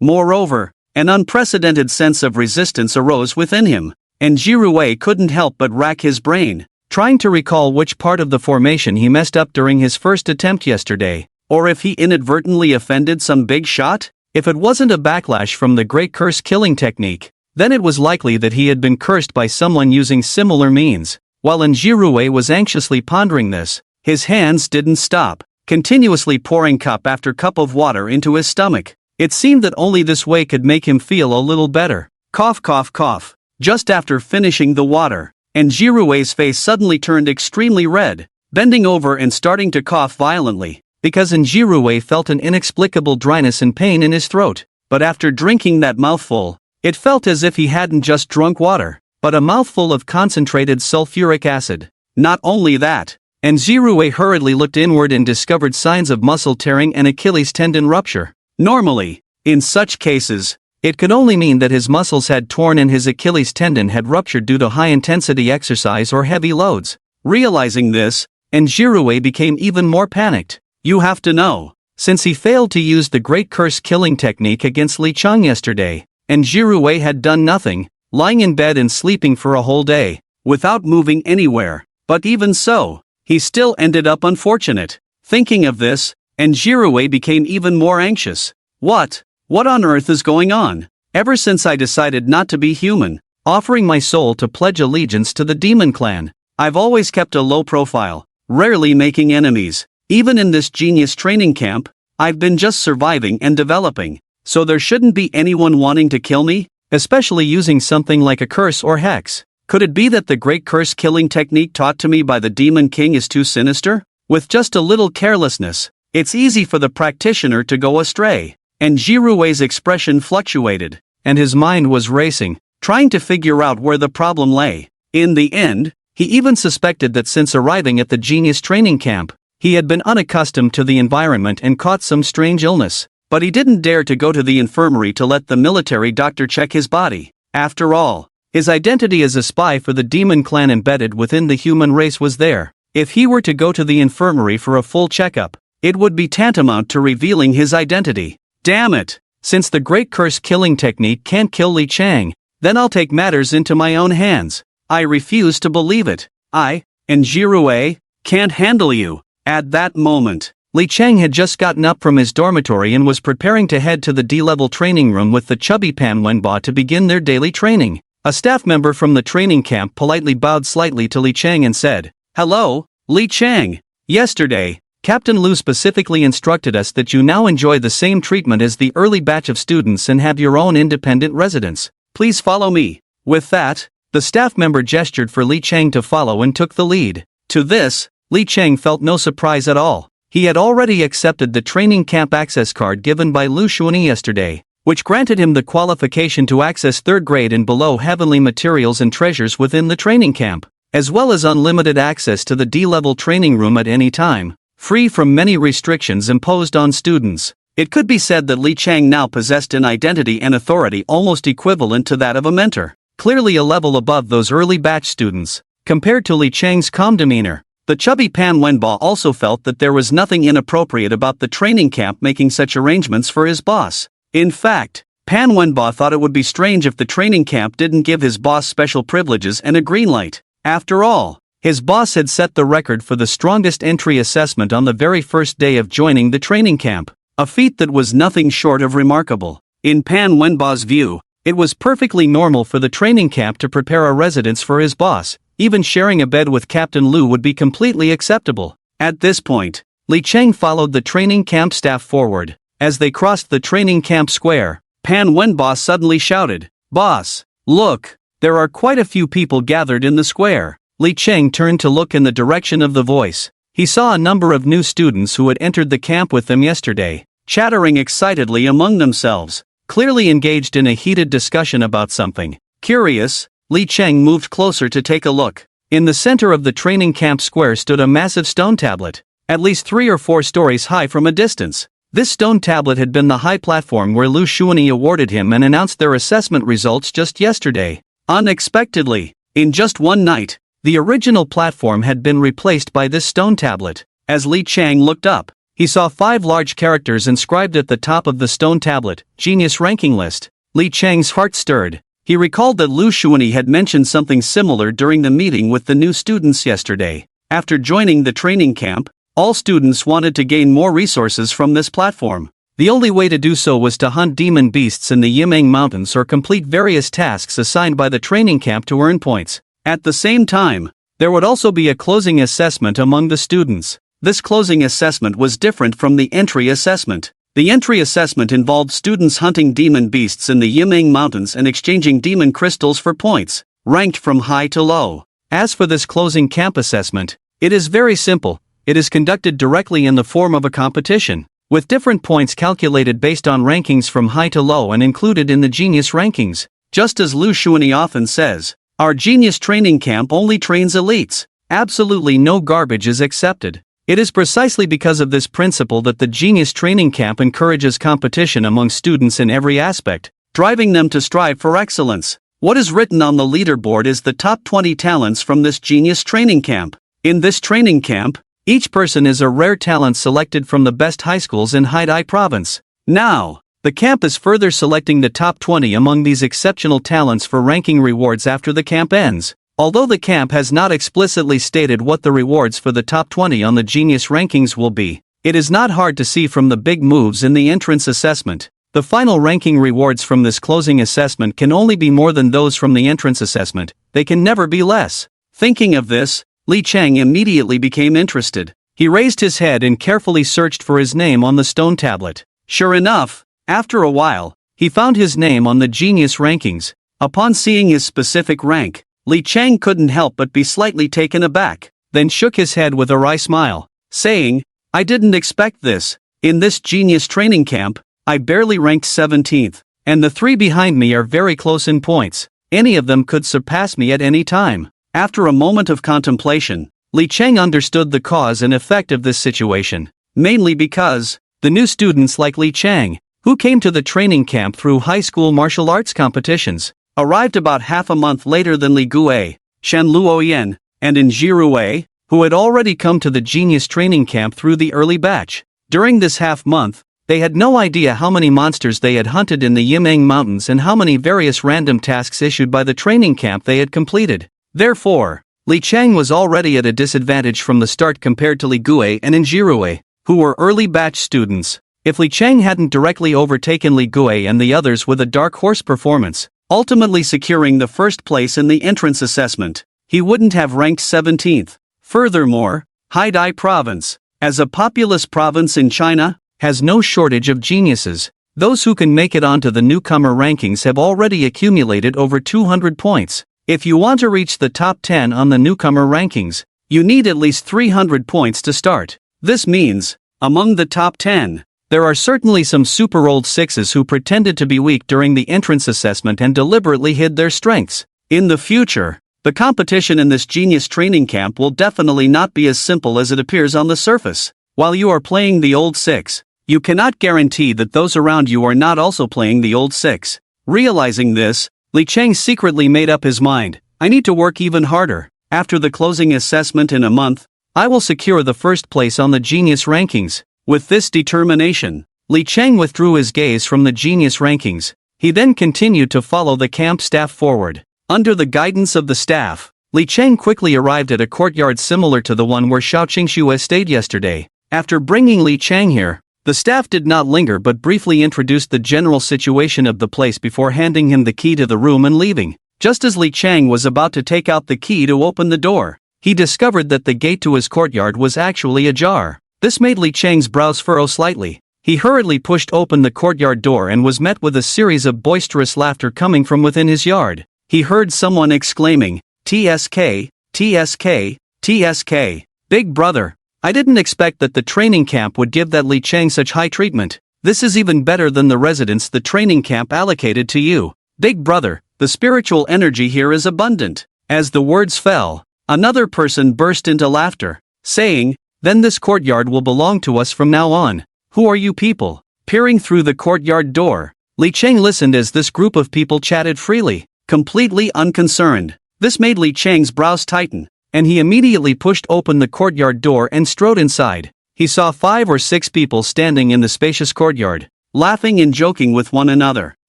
Moreover, an unprecedented sense of resistance arose within him, and Jiruwei couldn't help but rack his brain, trying to recall which part of the formation he messed up during his first attempt yesterday, or if he inadvertently offended some big shot. If it wasn't a backlash from the Great Curse killing technique, then it was likely that he had been cursed by someone using similar means. While Jiruwei was anxiously pondering this, his hands didn't stop, continuously pouring cup after cup of water into his stomach. It seemed that only this way could make him feel a little better. Cough, cough, cough. Just after finishing the water, and Jiruwei's face suddenly turned extremely red, bending over and starting to cough violently, because Jiruwei felt an inexplicable dryness and pain in his throat. But after drinking that mouthful, it felt as if he hadn't just drunk water, but a mouthful of concentrated sulfuric acid. Not only that, and Jiruwei hurriedly looked inward and discovered signs of muscle tearing and Achilles tendon rupture. Normally, in such cases, it could only mean that his muscles had torn and his Achilles tendon had ruptured due to high-intensity exercise or heavy loads. Realizing this, Jiruwei became even more panicked. You have to know, since he failed to use the Great Curse killing technique against Li Chang yesterday, Jiruwei had done nothing, lying in bed and sleeping for a whole day, without moving anywhere. But even so, he still ended up unfortunate. Thinking of this, Jiruwei became even more anxious. What on earth is going on? Ever since I decided not to be human, offering my soul to pledge allegiance to the demon clan, I've always kept a low profile, rarely making enemies. Even in this genius training camp, I've been just surviving and developing, so there shouldn't be anyone wanting to kill me, especially using something like a curse or hex. Could it be that the Great Curse killing technique taught to me by the Demon King is too sinister? With just a little carelessness, it's easy for the practitioner to go astray. Jiruwei's expression fluctuated, and his mind was racing, trying to figure out where the problem lay. In the end, he even suspected that since arriving at the genius training camp, he had been unaccustomed to the environment and caught some strange illness. But he didn't dare to go to the infirmary to let the military doctor check his body. After all, his identity as a spy for the demon clan embedded within the human race was there. If he were to go to the infirmary for a full checkup, it would be tantamount to revealing his identity. Damn it! Since the great curse killing technique can't kill Li Chang, then I'll take matters into my own hands. I refuse to believe it. I, and Jirue, can't handle you. At that moment, Li Chang had just gotten up from his dormitory and was preparing to head to the D-level training room with the chubby Pan Wenba to begin their daily training. A staff member from the training camp politely bowed slightly to Li Chang and said, "Hello, Li Chang. Yesterday, Captain Lu specifically instructed us that you now enjoy the same treatment as the early batch of students and have your own independent residence. Please follow me." With that, the staff member gestured for Li Chang to follow and took the lead. To this, Li Chang felt no surprise at all. He had already accepted the training camp access card given by Lu Xuanyi yesterday, which granted him the qualification to access 3rd grade and below heavenly materials and treasures within the training camp, as well as unlimited access to the D-level training room at any time, free from many restrictions imposed on students. It could be said that Li Chang now possessed an identity and authority almost equivalent to that of a mentor, clearly a level above those early batch students. Compared to Li Chang's calm demeanor, the chubby Pan Wenba also felt that there was nothing inappropriate about the training camp making such arrangements for his boss. In fact, Pan Wenba thought it would be strange if the training camp didn't give his boss special privileges and a green light. After all, his boss had set the record for the strongest entry assessment on the very first day of joining the training camp, a feat that was nothing short of remarkable. In Pan Wenba's view, it was perfectly normal for the training camp to prepare a residence for his boss. Even sharing a bed with Captain Lu would be completely acceptable. At this point, Li Chang followed the training camp staff forward. As they crossed the training camp square, Pan Wenba suddenly shouted, "Boss, look, there are quite a few people gathered in the square." Li Chang turned to look in the direction of the voice. He saw a number of new students who had entered the camp with them yesterday, chattering excitedly among themselves, clearly engaged in a heated discussion about something. Curious, Li Chang moved closer to take a look. In the center of the training camp square stood a massive stone tablet, at least 3 or 4 stories high from a distance. This stone tablet had been the high platform where Lu Xuanyi awarded him and announced their assessment results just yesterday. Unexpectedly, in just one night, the original platform had been replaced by this stone tablet. As Li Chang looked up, he saw 5 large characters inscribed at the top of the stone tablet, Genius Ranking List. Li Chang's heart stirred. He recalled that Lu Xuanyi had mentioned something similar during the meeting with the new students yesterday. After joining the training camp, all students wanted to gain more resources from this platform. The only way to do so was to hunt demon beasts in the Yimeng Mountains or complete various tasks assigned by the training camp to earn points. At the same time, there would also be a closing assessment among the students. This closing assessment was different from the entry assessment. The entry assessment involved students hunting demon beasts in the Yimeng Mountains and exchanging demon crystals for points, ranked from high to low. As for this closing camp assessment, it is very simple. It is conducted directly in the form of a competition, with different points calculated based on rankings from high to low and included in the genius rankings. Just as Lu Xuanyi often says, our genius training camp only trains elites. Absolutely no garbage is accepted. It is precisely because of this principle that the genius training camp encourages competition among students in every aspect, driving them to strive for excellence. What is written on the leaderboard is the top 20 talents from this genius training camp. In this training camp, each person is a rare talent selected from the best high schools in Haidai province. Now, the camp is further selecting the top 20 among these exceptional talents for ranking rewards after the camp ends. Although the camp has not explicitly stated what the rewards for the top 20 on the genius rankings will be, it is not hard to see from the big moves in the entrance assessment. The final ranking rewards from this closing assessment can only be more than those from the entrance assessment. They can never be less. Thinking of this, Li Chang immediately became interested. He raised his head and carefully searched for his name on the stone tablet. Sure enough, after a while, he found his name on the genius rankings. Upon seeing his specific rank, Li Chang couldn't help but be slightly taken aback, then shook his head with a wry smile, saying, I didn't expect this. In this genius training camp, I barely ranked 17th, and the 3 behind me are very close in points. Any of them could surpass me at any time. After a moment of contemplation, Li Chang understood the cause and effect of this situation, mainly because the new students like Li Chang, who came to the training camp through high school martial arts competitions, arrived about half a month later than Li Guo, Shan Luoyan, and Injirue, who had already come to the genius training camp through the early batch. During this half-month, they had no idea how many monsters they had hunted in the Yimeng Mountains and how many various random tasks issued by the training camp they had completed. Therefore, Li Chang was already at a disadvantage from the start compared to Li Guo and Injirue, who were early batch students. If Li Chang hadn't directly overtaken Li Guo and the others with a dark horse performance, ultimately securing the first place in the entrance assessment, he wouldn't have ranked 17th. Furthermore, Haidai Province, as a populous province in China, has no shortage of geniuses. Those who can make it onto the newcomer rankings have already accumulated over 200 points. If you want to reach the top 10 on the newcomer rankings, you need at least 300 points to start. This means, among the top 10, there are certainly some super old sixes who pretended to be weak during the entrance assessment and deliberately hid their strengths. In the future, the competition in this genius training camp will definitely not be as simple as it appears on the surface. While you are playing the old six, you cannot guarantee that those around you are not also playing the old six. Realizing this, Li Chang secretly made up his mind, I need to work even harder. After the closing assessment in a month, I will secure the first place on the genius rankings. With this determination, Li Chang withdrew his gaze from the genius rankings. He then continued to follow the camp staff forward. Under the guidance of the staff, Li Chang quickly arrived at a courtyard similar to the one where Xiao Qingxue stayed yesterday. After bringing Li Chang here, the staff did not linger but briefly introduced the general situation of the place before handing him the key to the room and leaving. Just as Li Chang was about to take out the key to open the door, he discovered that the gate to his courtyard was actually ajar. This made Li Chang's brows furrow slightly. He hurriedly pushed open the courtyard door and was met with a series of boisterous laughter coming from within his yard. He heard someone exclaiming, "TSK, TSK, TSK. Big brother, I didn't expect that the training camp would give that Li Chang such high treatment. This is even better than the residence the training camp allocated to you. Big brother, the spiritual energy here is abundant." As the words fell, another person burst into laughter, saying, "Then this courtyard will belong to us from now on. Who are you people?" Peering through the courtyard door, Li Chang listened as this group of people chatted freely, completely unconcerned. This made Li Chang's brows tighten, and he immediately pushed open the courtyard door and strode inside. He saw 5 or 6 people standing in the spacious courtyard, laughing and joking with one another.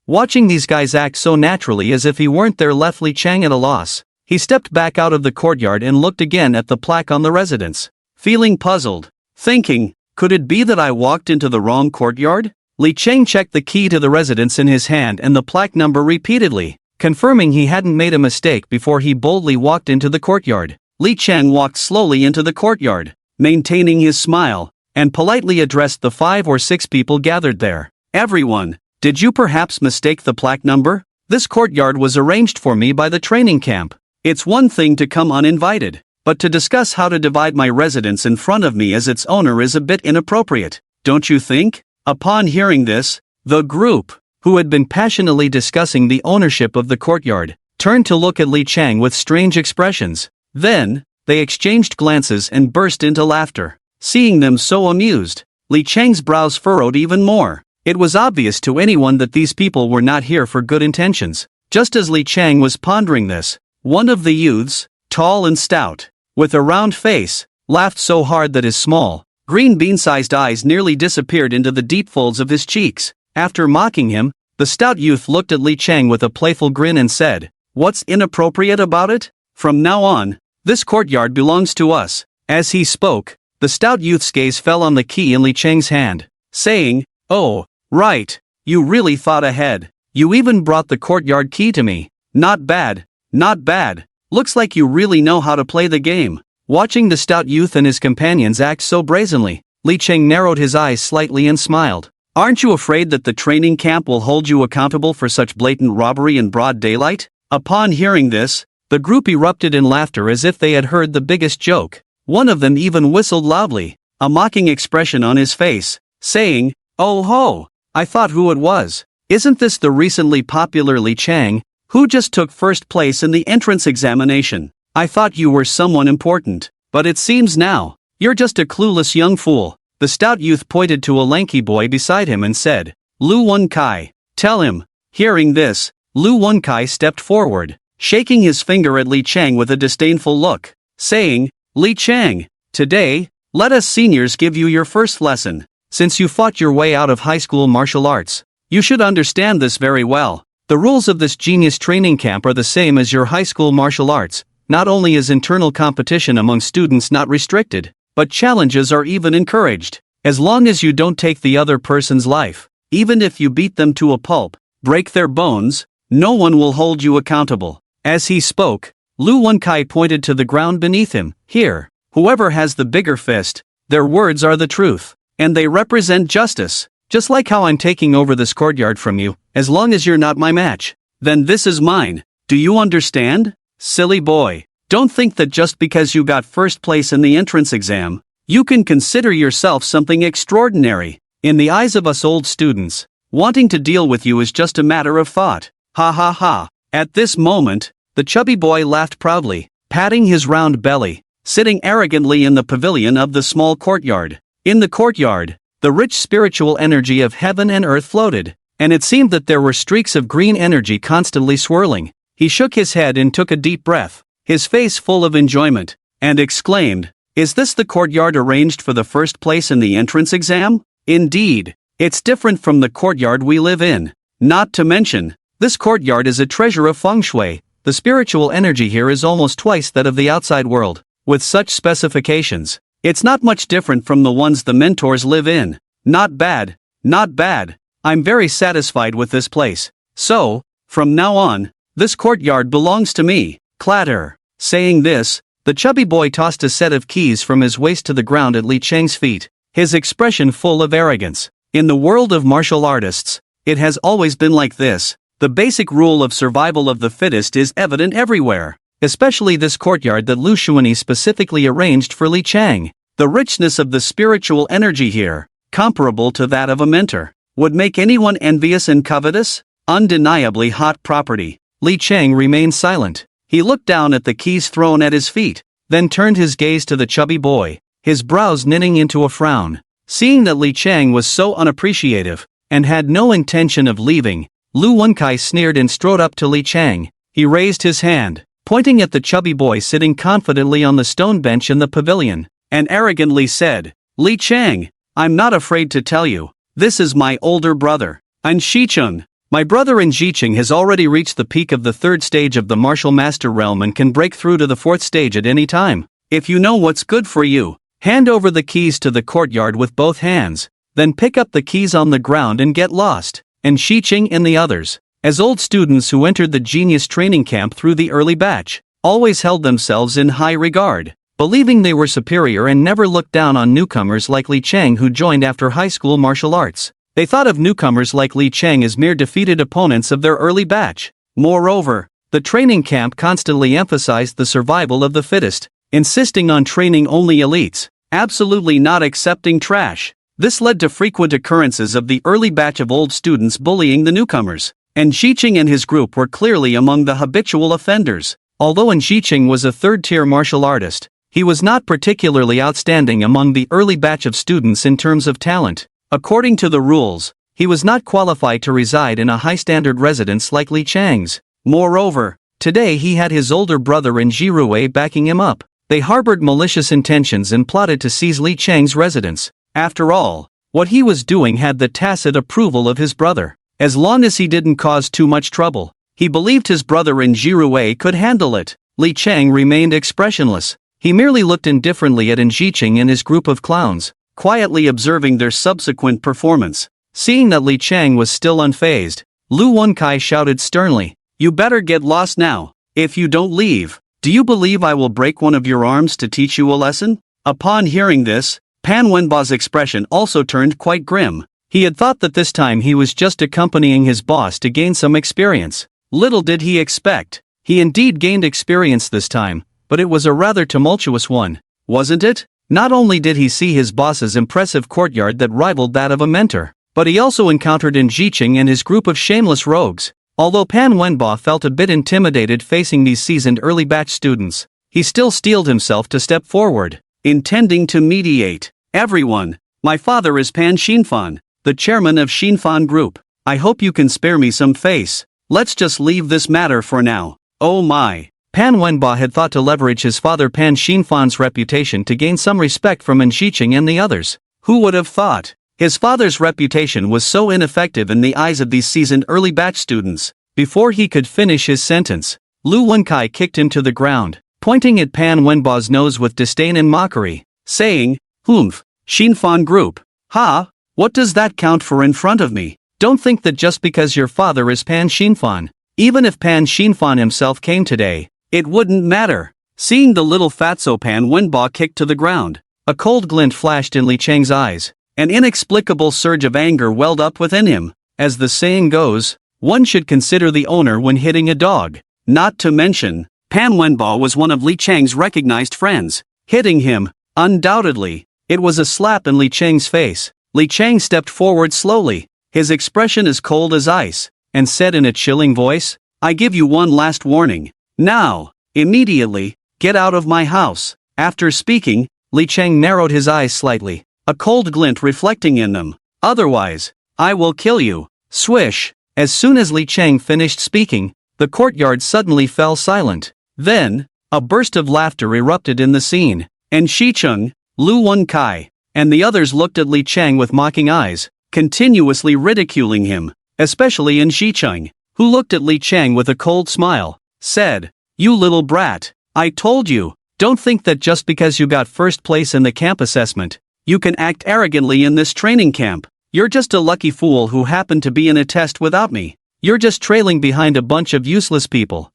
Watching these guys act so naturally as if he weren't there left Li Chang at a loss. He stepped back out of the courtyard and looked again at the plaque on the residence, feeling puzzled, thinking, could it be that I walked into the wrong courtyard? Li Chang checked the key to the residence in his hand and the plaque number repeatedly, confirming he hadn't made a mistake before he boldly walked into the courtyard. Li Chang walked slowly into the courtyard, maintaining his smile, and politely addressed the 5 or 6 people gathered there. "Everyone, did you perhaps mistake the plaque number? This courtyard was arranged for me by the training camp. It's one thing to come uninvited, but to discuss how to divide my residence in front of me as its owner is a bit inappropriate, don't you think?" Upon hearing this, the group, who had been passionately discussing the ownership of the courtyard, turned to look at Li Chang with strange expressions. Then, they exchanged glances and burst into laughter. Seeing them so amused, Li Chang's brows furrowed even more. It was obvious to anyone that these people were not here for good intentions. Just as Li Chang was pondering this, one of the youths, tall and stout, with a round face, laughed so hard that his small, green bean-sized eyes nearly disappeared into the deep folds of his cheeks. After mocking him, the stout youth looked at Li Chang with a playful grin and said, "What's inappropriate about it? From now on, this courtyard belongs to us." As he spoke, the stout youth's gaze fell on the key in Li Chang's hand, saying, "Oh, right, you really thought ahead. You even brought the courtyard key to me. Not bad, not bad. Looks like you really know how to play the game." Watching the stout youth and his companions act so brazenly, Li Chang narrowed his eyes slightly and smiled. "Aren't you afraid that the training camp will hold you accountable for such blatant robbery in broad daylight?" Upon hearing this, the group erupted in laughter as if they had heard the biggest joke. One of them even whistled loudly, a mocking expression on his face, saying, "Oh ho, I thought who it was. Isn't this the recently popular Li Chang, who just took first place in the entrance examination? I thought you were someone important, but it seems now, you're just a clueless young fool." The stout youth pointed to a lanky boy beside him and said, "Lu Wen Kai, tell him." Hearing this, Lu Wenkai stepped forward, shaking his finger at Li Chang with a disdainful look, saying, "Li Chang, today, let us seniors give you your first lesson. Since you fought your way out of high school martial arts, you should understand this very well. The rules of this genius training camp are the same as your high school martial arts. Not only is internal competition among students not restricted, but challenges are even encouraged. As long as you don't take the other person's life, even if you beat them to a pulp, break their bones, no one will hold you accountable." As he spoke, Lu Wenkai pointed to the ground beneath him. "Here, whoever has the bigger fist, their words are the truth, and they represent justice. Just like how I'm taking over this courtyard from you, as long as you're not my match, then this is mine. Do you understand? Silly boy, don't think that just because you got first place in the entrance exam, you can consider yourself something extraordinary. In the eyes of us old students, wanting to deal with you is just a matter of thought. Ha ha ha." At this moment, the chubby boy laughed proudly, patting his round belly, sitting arrogantly in the pavilion of the small courtyard. In the courtyard, the rich spiritual energy of heaven and earth floated, and it seemed that there were streaks of green energy constantly swirling. He shook his head and took a deep breath, his face full of enjoyment, and exclaimed, "Is this the courtyard arranged for the first place in the entrance exam? Indeed, it's different from the courtyard we live in. Not to mention, this courtyard is a treasure of feng shui. The spiritual energy here is almost twice that of the outside world. With such specifications, it's not much different from the ones the mentors live in. Not bad, not bad. I'm very satisfied with this place. So, from now on, this courtyard belongs to me." Clatter. Saying this, the chubby boy tossed a set of keys from his waist to the ground at Li Chang's feet, his expression full of arrogance. In the world of martial artists, it has always been like this. The basic rule of survival of the fittest is evident everywhere, especially this courtyard that Lu Xuanyi specifically arranged for Li Chang. The richness of the spiritual energy here, comparable to that of a mentor, would make anyone envious and covetous. Undeniably hot property. Li Chang remained silent. He looked down at the keys thrown at his feet, then turned his gaze to the chubby boy, his brows knitting into a frown. Seeing that Li Chang was so unappreciative, and had no intention of leaving, Lu Wenkai sneered and strode up to Li Chang. He raised his hand, pointing at the chubby boy sitting confidently on the stone bench in the pavilion, and arrogantly said, "Li Chang, I'm not afraid to tell you, this is my older brother, An Shicheng. My brother An Shicheng has already reached the peak of the third stage of the martial master realm and can break through to the fourth stage at any time. If you know what's good for you, hand over the keys to the courtyard with both hands, then pick up the keys on the ground and get lost." And Shicheng and the others, as old students who entered the genius training camp through the early batch, always held themselves in high regard, believing they were superior and never looked down on newcomers like Li Chang who joined after high school martial arts. They thought of newcomers like Li Chang as mere defeated opponents of their early batch. Moreover, the training camp constantly emphasized the survival of the fittest, insisting on training only elites, absolutely not accepting trash. This led to frequent occurrences of the early batch of old students bullying the newcomers, and Shicheng and his group were clearly among the habitual offenders. Although An Shicheng was a third-tier martial artist, he was not particularly outstanding among the early batch of students in terms of talent. According to the rules, he was not qualified to reside in a high-standard residence like Li Chang's. Moreover, today he had his older brother An Jirue backing him up. They harbored malicious intentions and plotted to seize Li Chang's residence. After all, what he was doing had the tacit approval of his brother. As long as he didn't cause too much trouble, he believed his brother An Jirue could handle it. Li Chang remained expressionless. He merely looked indifferently at An Shicheng and his group of clowns, quietly observing their subsequent performance. Seeing that Li Chang was still unfazed, Lu Wenkai shouted sternly, "You better get lost now. If you don't leave, do you believe I will break one of your arms to teach you a lesson?" Upon hearing this, Pan Wenba's expression also turned quite grim. He had thought that this time he was just accompanying his boss to gain some experience. Little did he expect. He indeed gained experience this time, but it was a rather tumultuous one, wasn't it? Not only did he see his boss's impressive courtyard that rivaled that of a mentor, but he also encountered An Shicheng and his group of shameless rogues. Although Pan Wenba felt a bit intimidated facing these seasoned early batch students, he still steeled himself to step forward, intending to mediate. "Everyone, my father is Pan Xinfan, the chairman of Xinfan Group. I hope you can spare me some face." let's just leave this matter for now. Oh my. Pan Wenba had thought to leverage his father Pan Xinfan's reputation to gain some respect from Enxiqing and the others. Who would have thought? His father's reputation was so ineffective in the eyes of these seasoned early batch students. Before he could finish his sentence, Lu Wenkai kicked him to the ground, pointing at Pan Wenba's nose with disdain and mockery, saying, "Humph, Xinfan group. Ha, what does that count for in front of me? Don't think that just because your father is Pan Xinfan, even if Pan Xinfan himself came today, it wouldn't matter." Seeing the little fatso Pan Wenba kicked to the ground, a cold glint flashed in Li Cheng's eyes. An inexplicable surge of anger welled up within him. As the saying goes, one should consider the owner when hitting a dog. Not to mention, Pan Wenba was one of Li Cheng's recognized friends. Hitting him, undoubtedly, it was a slap in Li Cheng's face. Li Cheng stepped forward slowly, his expression as cold as ice, and said in a chilling voice, "I give you one last warning. Now, immediately, get out of my house." After speaking, Li Cheng narrowed his eyes slightly, a cold glint reflecting in them. "Otherwise, I will kill you." Swish! As soon as Li Cheng finished speaking, the courtyard suddenly fell silent. Then, a burst of laughter erupted in the scene, and Shicheng, Lu Wenkai, and the others looked at Li Cheng with mocking eyes, continuously ridiculing him, especially in Shicheng, who looked at Li Cheng with a cold smile, said, "You little brat, I told you, don't think that just because you got first place in the camp assessment, you can act arrogantly in this training camp. You're just a lucky fool who happened to be in a test without me. You're just trailing behind a bunch of useless people.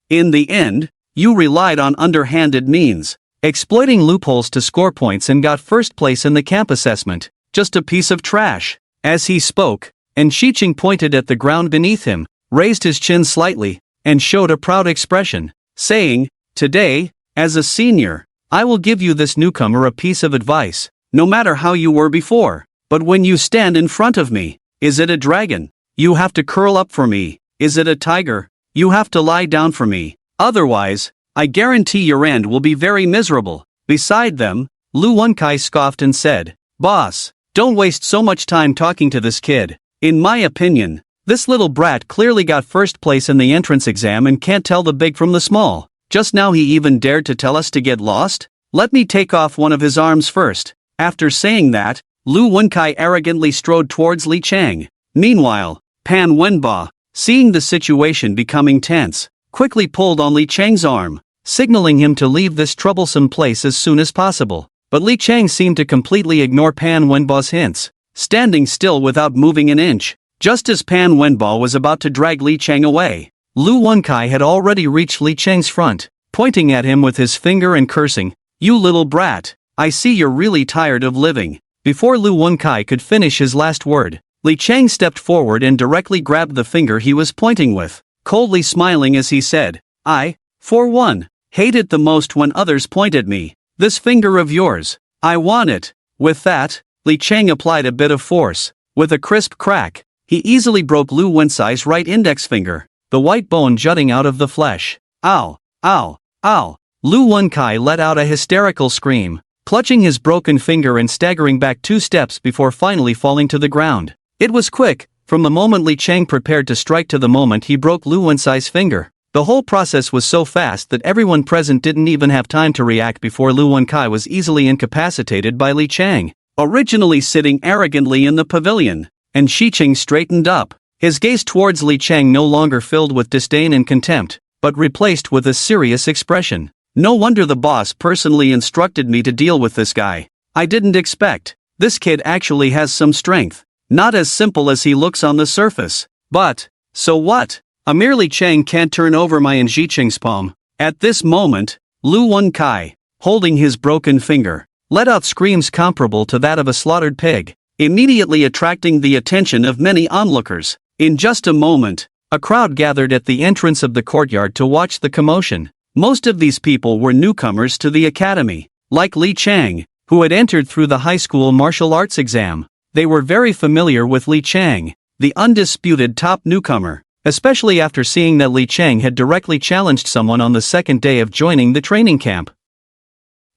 In the end, you relied on underhanded means, exploiting loopholes to score points and got first place in the camp assessment. Just a piece of trash." As he spoke, Enxiqing pointed at the ground beneath him, raised his chin slightly, and showed a proud expression, saying, "Today, as a senior, I will give you this newcomer a piece of advice. No matter how you were before, but when you stand in front of me, is it a dragon? You have to curl up for me. Is it a tiger? You have to lie down for me. Otherwise, I guarantee your end will be very miserable." Beside them, Lu Wenkai scoffed and said, "Boss, don't waste so much time talking to this kid. In my opinion, this little brat clearly got first place in the entrance exam and can't tell the big from the small. Just now he even dared to tell us to get lost? Let me take off one of his arms first." After saying that, Lu Wenkai arrogantly strode towards Li Cheng. Meanwhile, Pan Wenba, seeing the situation becoming tense, quickly pulled on Li Cheng's arm, signaling him to leave this troublesome place as soon as possible. But Li Cheng seemed to completely ignore Pan Wenba's hints, standing still without moving an inch. Just as Pan Wenba was about to drag Li Cheng away, Lu Wenkai had already reached Li Cheng's front, pointing at him with his finger and cursing, "You little brat, I see you're really tired of living." Before Lu Wenkai could finish his last word, Li Cheng stepped forward and directly grabbed the finger he was pointing with, coldly smiling as he said, "I, for one, hate it the most when others point at me. This finger of yours, I want it." With that, Li Cheng applied a bit of force. With a crisp crack, he easily broke Lu Wenkai's right index finger, the white bone jutting out of the flesh. "Ow, ow, ow." Lu Wenkai let out a hysterical scream, clutching his broken finger and staggering back 2 steps before finally falling to the ground. It was quick, from the moment Li Cheng prepared to strike to the moment he broke Lu Wenkai's finger. The whole process was so fast that everyone present didn't even have time to react before Lu Wenkai was easily incapacitated by Li Cheng. Originally sitting arrogantly in the pavilion, and Shicheng straightened up, his gaze towards Li Cheng no longer filled with disdain and contempt, but replaced with a serious expression. "No wonder the boss personally instructed me to deal with this guy. I didn't expect. This kid actually has some strength. Not as simple as he looks on the surface. But, so what? A mere Li Cheng can't turn over my Enxiqing's palm." At this moment, Lu Wenkai, holding his broken finger, let out screams comparable to that of a slaughtered pig, immediately attracting the attention of many onlookers. In just a moment, a crowd gathered at the entrance of the courtyard to watch the commotion. Most of these people were newcomers to the academy. Like Li Cheng, who had entered through the high school martial arts exam, they were very familiar with Li Cheng, the undisputed top newcomer, especially after seeing that Li Cheng had directly challenged someone on the second day of joining the training camp.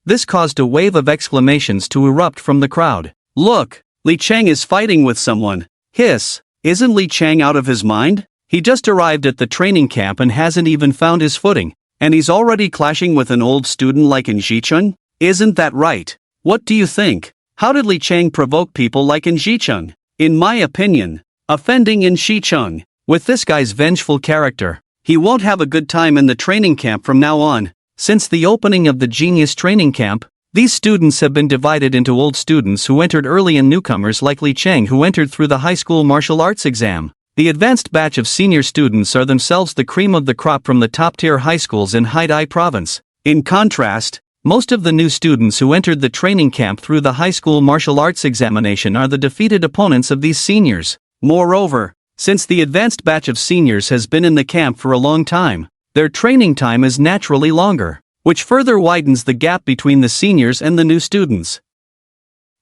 This caused a wave of exclamations to erupt from the crowd. "Look, Li Cheng is fighting with someone. Hiss, isn't Li Cheng out of his mind? He just arrived at the training camp and hasn't even found his footing, and he's already clashing with an old student like Ji-chun? Isn't that right? What do you think? How did Li Chang provoke people like Ji-chun? In my opinion, offending Ji-chun. With this guy's vengeful character, he won't have a good time in the training camp from now on. Since the opening of the Genius training camp, these students have been divided into old students who entered early and newcomers like Li Chang who entered through the high school martial arts exam. The advanced batch of senior students are themselves the cream of the crop from the top-tier high schools in Haidai province. In contrast, most of the new students who entered the training camp through the high school martial arts examination are the defeated opponents of these seniors. Moreover, since the advanced batch of seniors has been in the camp for a long time, their training time is naturally longer, which further widens the gap between the seniors and the new students.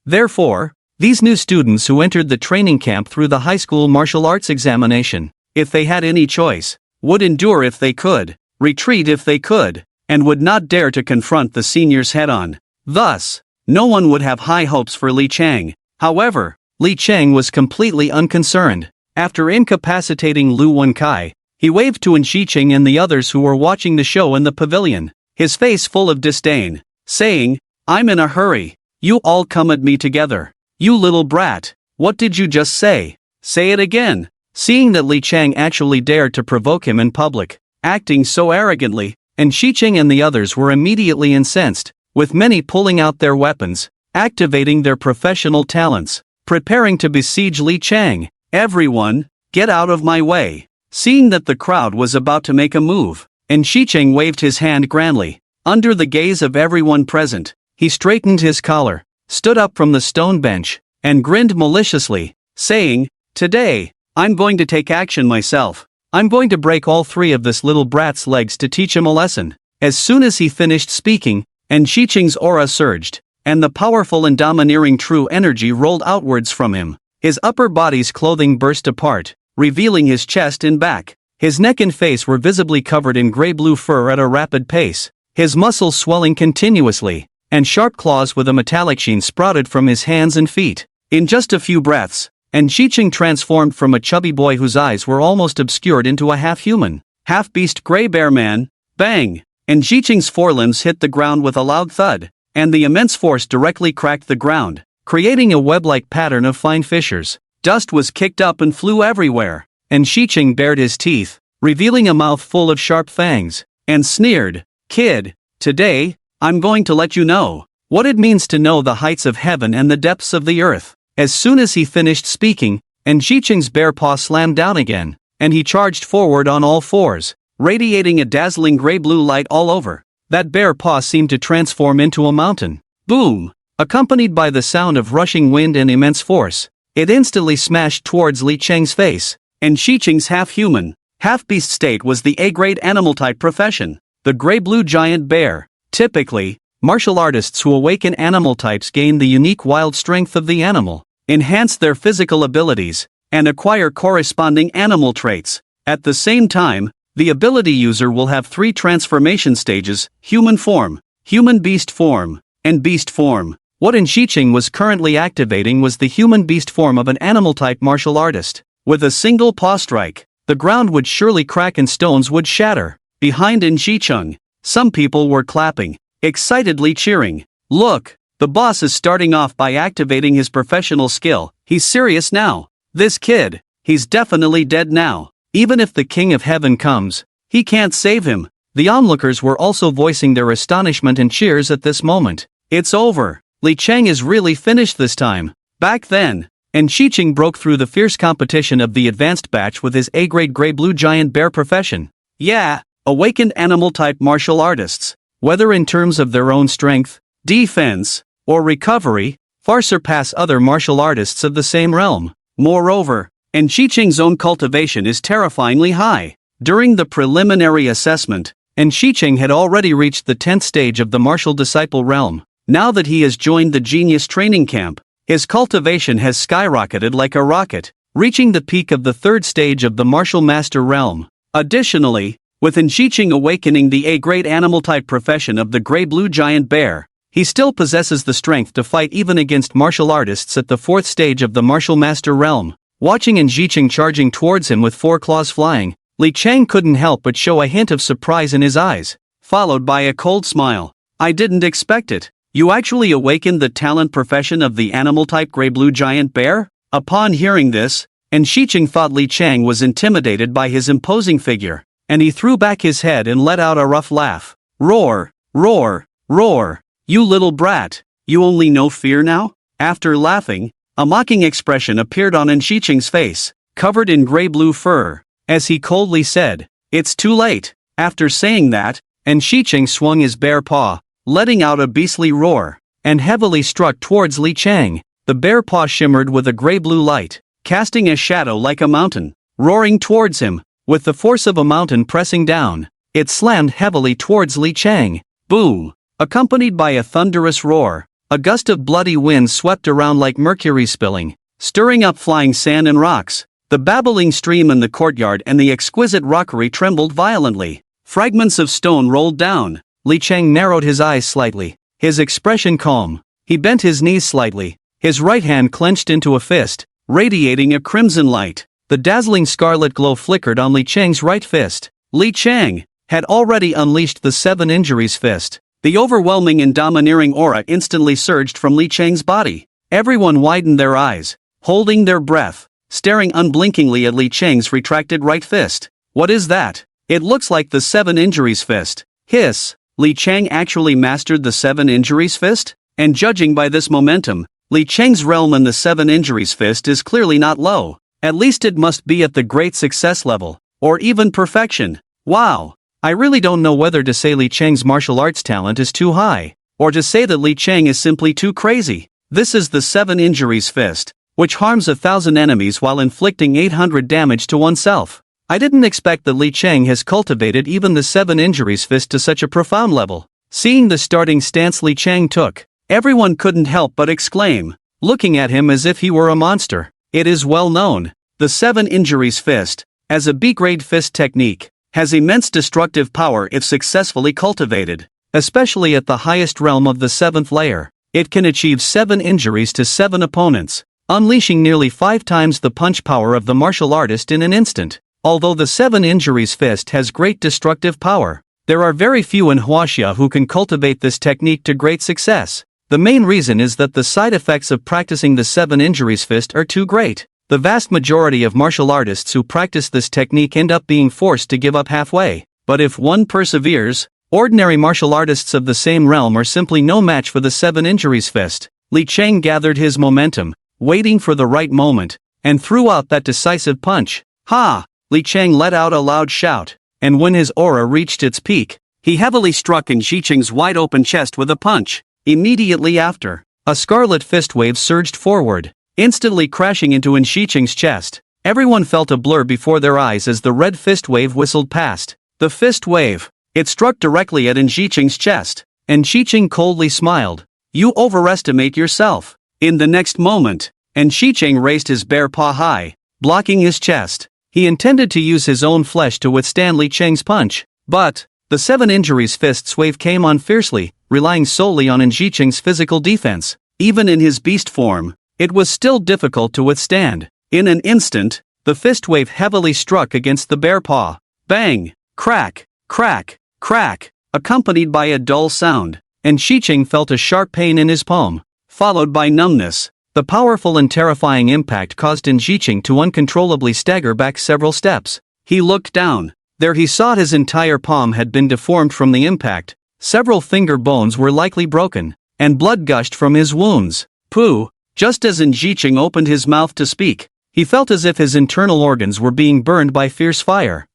Therefore, these new students who entered the training camp through the high school martial arts examination, if they had any choice, would endure if they could, retreat if they could, and would not dare to confront the seniors head-on. Thus, no one would have high hopes for Li Chang. However, Li Chang was completely unconcerned. After incapacitating Lu Wenkai, he waved to Ji-chun and the others who were watching the show in the pavilion, his face full of disdain, saying, "I'm in a hurry. You all come at me together. You little brat, what did you just say? Say it again." Seeing that Li Chang actually dared to provoke him in public, acting so arrogantly, Ji-chun and the others were immediately incensed, with many pulling out their weapons, activating their professional talents, preparing to besiege Li Chang. "Everyone, get out of my way." Seeing that the crowd was about to make a move, Ji-chun waved his hand grandly. Under the gaze of everyone present, he straightened his collar, stood up from the stone bench, and grinned maliciously, saying, "Today, I'm going to take action myself. I'm going to break all three of this little brat's legs to teach him a lesson." As soon as he finished speaking, Ji-chun's aura surged, and the powerful and domineering true energy rolled outwards from him. His upper body's clothing burst apart, revealing his chest and back. His neck and face were visibly covered in gray-blue fur at a rapid pace, his muscles swelling continuously, and sharp claws with a metallic sheen sprouted from his hands and feet. In just a few breaths, Ji-chun transformed from a chubby boy whose eyes were almost obscured into a half-human, half-beast gray bear man. Bang! Ji-chun's forelimbs hit the ground with a loud thud, and the immense force directly cracked the ground, creating a web-like pattern of fine fissures. Dust was kicked up and flew everywhere, Ji-chun bared his teeth, revealing a mouth full of sharp fangs, and sneered, "Kid, today, I'm going to let you know what it means to know the heights of heaven and the depths of the earth." As soon as he finished speaking, Ji-chun's bare paw slammed down again, and he charged forward on all fours, radiating a dazzling gray-blue light all over. That bare paw seemed to transform into a mountain. Boom! Accompanied by the sound of rushing wind and immense force, it instantly smashed towards Li Chang's face. Ji-chun's half-human, half-beast state was the A-grade animal-type profession, the gray-blue giant bear. Typically, martial artists who awaken animal types gain the unique wild strength of the animal, enhance their physical abilities, and acquire corresponding animal traits. At the same time, the ability user will have three transformation stages: human form, human beast form, and beast form. What Ji-chun was currently activating was the human beast form of an animal-type martial artist. With a single paw strike, the ground would surely crack and stones would shatter. Behind Ji-chun, some people were clapping, excitedly cheering. "Look, the boss is starting off by activating his professional skill. He's serious now. This kid, he's definitely dead now. Even if the King of Heaven comes, he can't save him." The onlookers were also voicing their astonishment and cheers at this moment. "It's over. Li Chang is really finished this time." Back then, Ji-chun broke through the fierce competition of the advanced batch with his A-grade gray-blue giant bear profession. Yeah, awakened animal-type martial artists, whether in terms of their own strength, defense, or recovery, far surpass other martial artists of the same realm. Moreover, Ji-chun's own cultivation is terrifyingly high. During the preliminary assessment, Ji-chun had already reached the 10th stage of the martial disciple realm. Now that he has joined the Genius training camp, his cultivation has skyrocketed like a rocket, reaching the peak of the 3rd stage of the martial master realm. Additionally, with Ji-chun awakening the A-grade animal-type profession of the gray-blue giant bear, he still possesses the strength to fight even against martial artists at the 4th stage of the martial master realm. Watching Zicheng charging towards him with 4 claws flying, Li Chang couldn't help but show a hint of surprise in his eyes, followed by a cold smile. I didn't expect it. You actually awakened the talent profession of the animal-type gray-blue giant bear? Upon hearing this, Zicheng thought Li Chang was intimidated by his imposing figure, and he threw back his head and let out a rough laugh. Roar, roar, roar. You little brat, you only know fear now? After laughing, a mocking expression appeared on Zicheng's face, covered in gray-blue fur, as he coldly said, "It's too late." After saying that, Zicheng swung his bare paw, letting out a beastly roar, and heavily struck towards Li Chang. The bare paw shimmered with a gray-blue light, casting a shadow like a mountain. Roaring towards him, with the force of a mountain pressing down, it slammed heavily towards Li Chang. Boom! Accompanied by a thunderous roar, a gust of bloody wind swept around like mercury spilling, stirring up flying sand and rocks. The babbling stream in the courtyard and the exquisite rockery trembled violently. Fragments of stone rolled down. Li Chang narrowed his eyes slightly, his expression calm. He bent his knees slightly, his right hand clenched into a fist, radiating a crimson light. The dazzling scarlet glow flickered on Li Chang's right fist. Li Chang had already unleashed the 7 injuries fist. The overwhelming and domineering aura instantly surged from Li Chang's body. Everyone widened their eyes, holding their breath, staring unblinkingly at Li Chang's retracted right fist. What is that? It looks like the 7 injuries fist. Hiss. Li Chang actually mastered the 7 injuries fist? And judging by this momentum, Li Chang's realm in the 7 injuries fist is clearly not low. At least it must be at the great success level, or even perfection. Wow! I really don't know whether to say Li Chang's martial arts talent is too high, or to say that Li Chang is simply too crazy. This is the 7 injuries fist, which harms 1,000 enemies while inflicting 800 damage to oneself. I didn't expect that Li Chang has cultivated even the 7 injuries fist to such a profound level. Seeing the starting stance Li Chang took, everyone couldn't help but exclaim, looking at him as if he were a monster. It is well known, the 7 injuries fist, as a B-grade fist technique, has immense destructive power if successfully cultivated, especially at the highest realm of the 7th layer. It can achieve 7 injuries to 7 opponents, unleashing nearly 5 times the punch power of the martial artist in an instant. Although the 7 injuries fist has great destructive power, there are very few in Huaxia who can cultivate this technique to great success. The main reason is that the side effects of practicing the 7 injuries fist are too great. The vast majority of martial artists who practice this technique end up being forced to give up halfway. But if one perseveres, ordinary martial artists of the same realm are simply no match for the 7 injuries fist. Li Chang gathered his momentum, waiting for the right moment, and threw out that decisive punch. Ha! Li Chang let out a loud shout, and when his aura reached its peak, he heavily struck Zicheng's wide-open chest with a punch. Immediately after, a scarlet fist wave surged forward, instantly crashing into Zicheng's chest. Everyone felt a blur before their eyes as the red fist wave whistled past. The fist wave, it struck directly at Zicheng's chest, and Zicheng coldly smiled. You overestimate yourself. In the next moment, Zicheng raised his bare paw high, blocking his chest. He intended to use his own flesh to withstand Li Chang's punch, but the 7 injuries fist's wave came on fiercely, relying solely on Zicheng's physical defense. Even in his beast form, it was still difficult to withstand. In an instant, the fist wave heavily struck against the bare paw. Bang! Crack! Crack! Crack! Accompanied by a dull sound, and Zicheng felt a sharp pain in his palm, followed by numbness. The powerful and terrifying impact caused Zicheng to uncontrollably stagger back several steps. He looked down. There he saw his entire palm had been deformed from the impact, several finger bones were likely broken, and blood gushed from his wounds. Pooh! Just as Zicheng opened his mouth to speak, he felt as if his internal organs were being burned by fierce fire,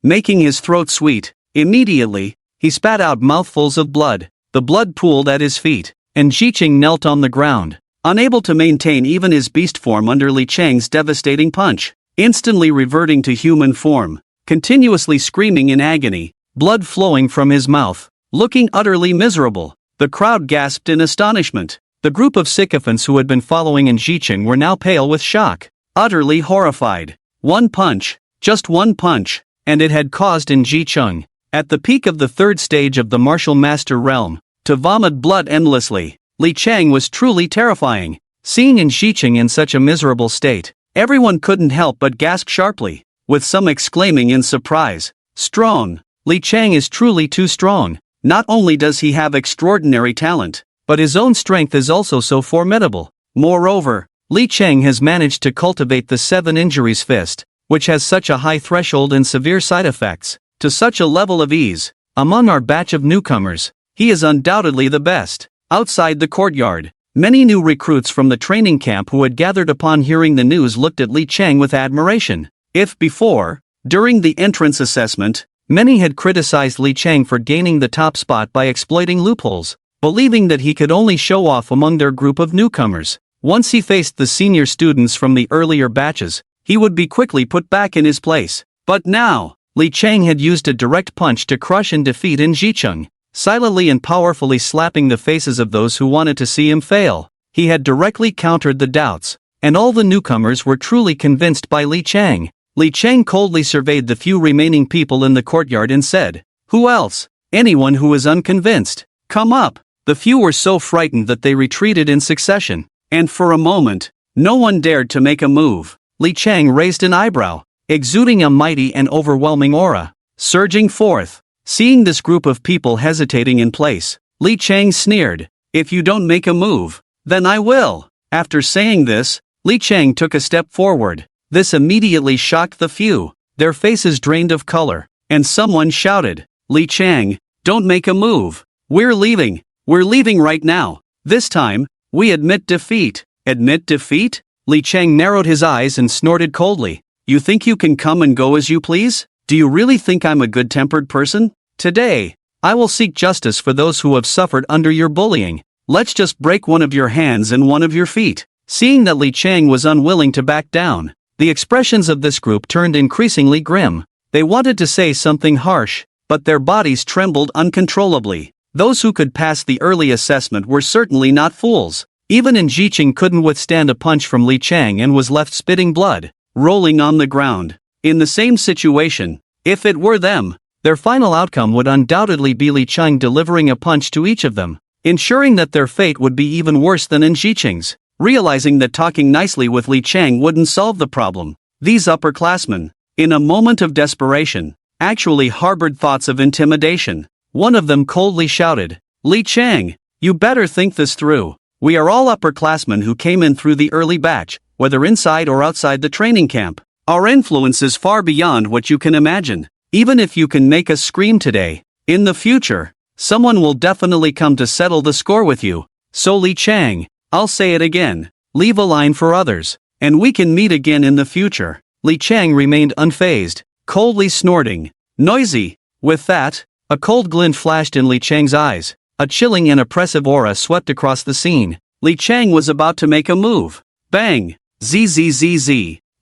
making his throat sweet. Immediately, he spat out mouthfuls of blood. The blood pooled at his feet, and Zicheng knelt on the ground, unable to maintain even his beast form under Li Chang's devastating punch. Instantly reverting to human form, continuously screaming in agony, blood flowing from his mouth, looking utterly miserable. The crowd gasped in astonishment. The group of sycophants who had been following Zicheng were now pale with shock, utterly horrified. One punch, just one punch, and it had caused Zicheng, at the peak of the 3rd stage of the martial master realm, to vomit blood endlessly. Li Chang was truly terrifying. Seeing Zicheng in such a miserable state, Everyone couldn't help but gasp sharply, with some exclaiming in surprise. Strong. Li Chang is truly too strong. Not only does he have extraordinary talent, but his own strength is also so formidable. Moreover, Li Chang has managed to cultivate the 7 injuries fist, which has such a high threshold and severe side effects, to such a level of ease. Among our batch of newcomers, he is undoubtedly the best. Outside the courtyard, many new recruits from the training camp who had gathered upon hearing the news looked at Li Chang with admiration. If before, during the entrance assessment, many had criticized Li Chang for gaining the top spot by exploiting loopholes, believing that he could only show off among their group of newcomers. Once he faced the senior students from the earlier batches, he would be quickly put back in his place. But now, Li Chang had used a direct punch to crush and defeat In Jicheng, silently and powerfully slapping the faces of those who wanted to see him fail. He had directly countered the doubts, and all the newcomers were truly convinced by Li Chang. Li Chang coldly surveyed the few remaining people in the courtyard and said, "Who else? Anyone who is unconvinced, come up." The few were so frightened that they retreated in succession, and for a moment, no one dared to make a move. Li Chang raised an eyebrow, exuding a mighty and overwhelming aura, surging forth. Seeing this group of people hesitating in place, Li Chang sneered, "If you don't make a move, then I will." After saying this, Li Chang took a step forward. This immediately shocked the few, their faces drained of color, and someone shouted, "Li Chang, don't make a move. We're leaving right now. This time, we admit defeat." Admit defeat? Li Chang narrowed his eyes and snorted coldly. "You think you can come and go as you please? Do you really think I'm a good-tempered person? Today, I will seek justice for those who have suffered under your bullying. Let's just break one of your hands and one of your feet." Seeing that Li Chang was unwilling to back down, the expressions of this group turned increasingly grim. They wanted to say something harsh, but their bodies trembled uncontrollably. Those who could pass the early assessment were certainly not fools. Even In Jicheng couldn't withstand a punch from Li Chang and was left spitting blood, rolling on the ground. In the same situation, if it were them, their final outcome would undoubtedly be Li Chang delivering a punch to each of them, ensuring that their fate would be even worse than In Jicheng's. Realizing that talking nicely with Li Chang wouldn't solve the problem, these upperclassmen, in a moment of desperation, actually harbored thoughts of intimidation. One of them coldly shouted, "Li Chang, you better think this through. We are all upperclassmen who came in through the early batch, whether inside or outside the training camp. Our influence is far beyond what you can imagine. Even if you can make us scream today, in the future, someone will definitely come to settle the score with you. So Li Chang, I'll say it again, leave a line for others, and we can meet again in the future." Li Chang remained unfazed, coldly snorting, "Noisy." With that, a cold glint flashed in Li Chang's eyes. A chilling and oppressive aura swept across the scene. Li Chang was about to make a move. Bang! Zzz.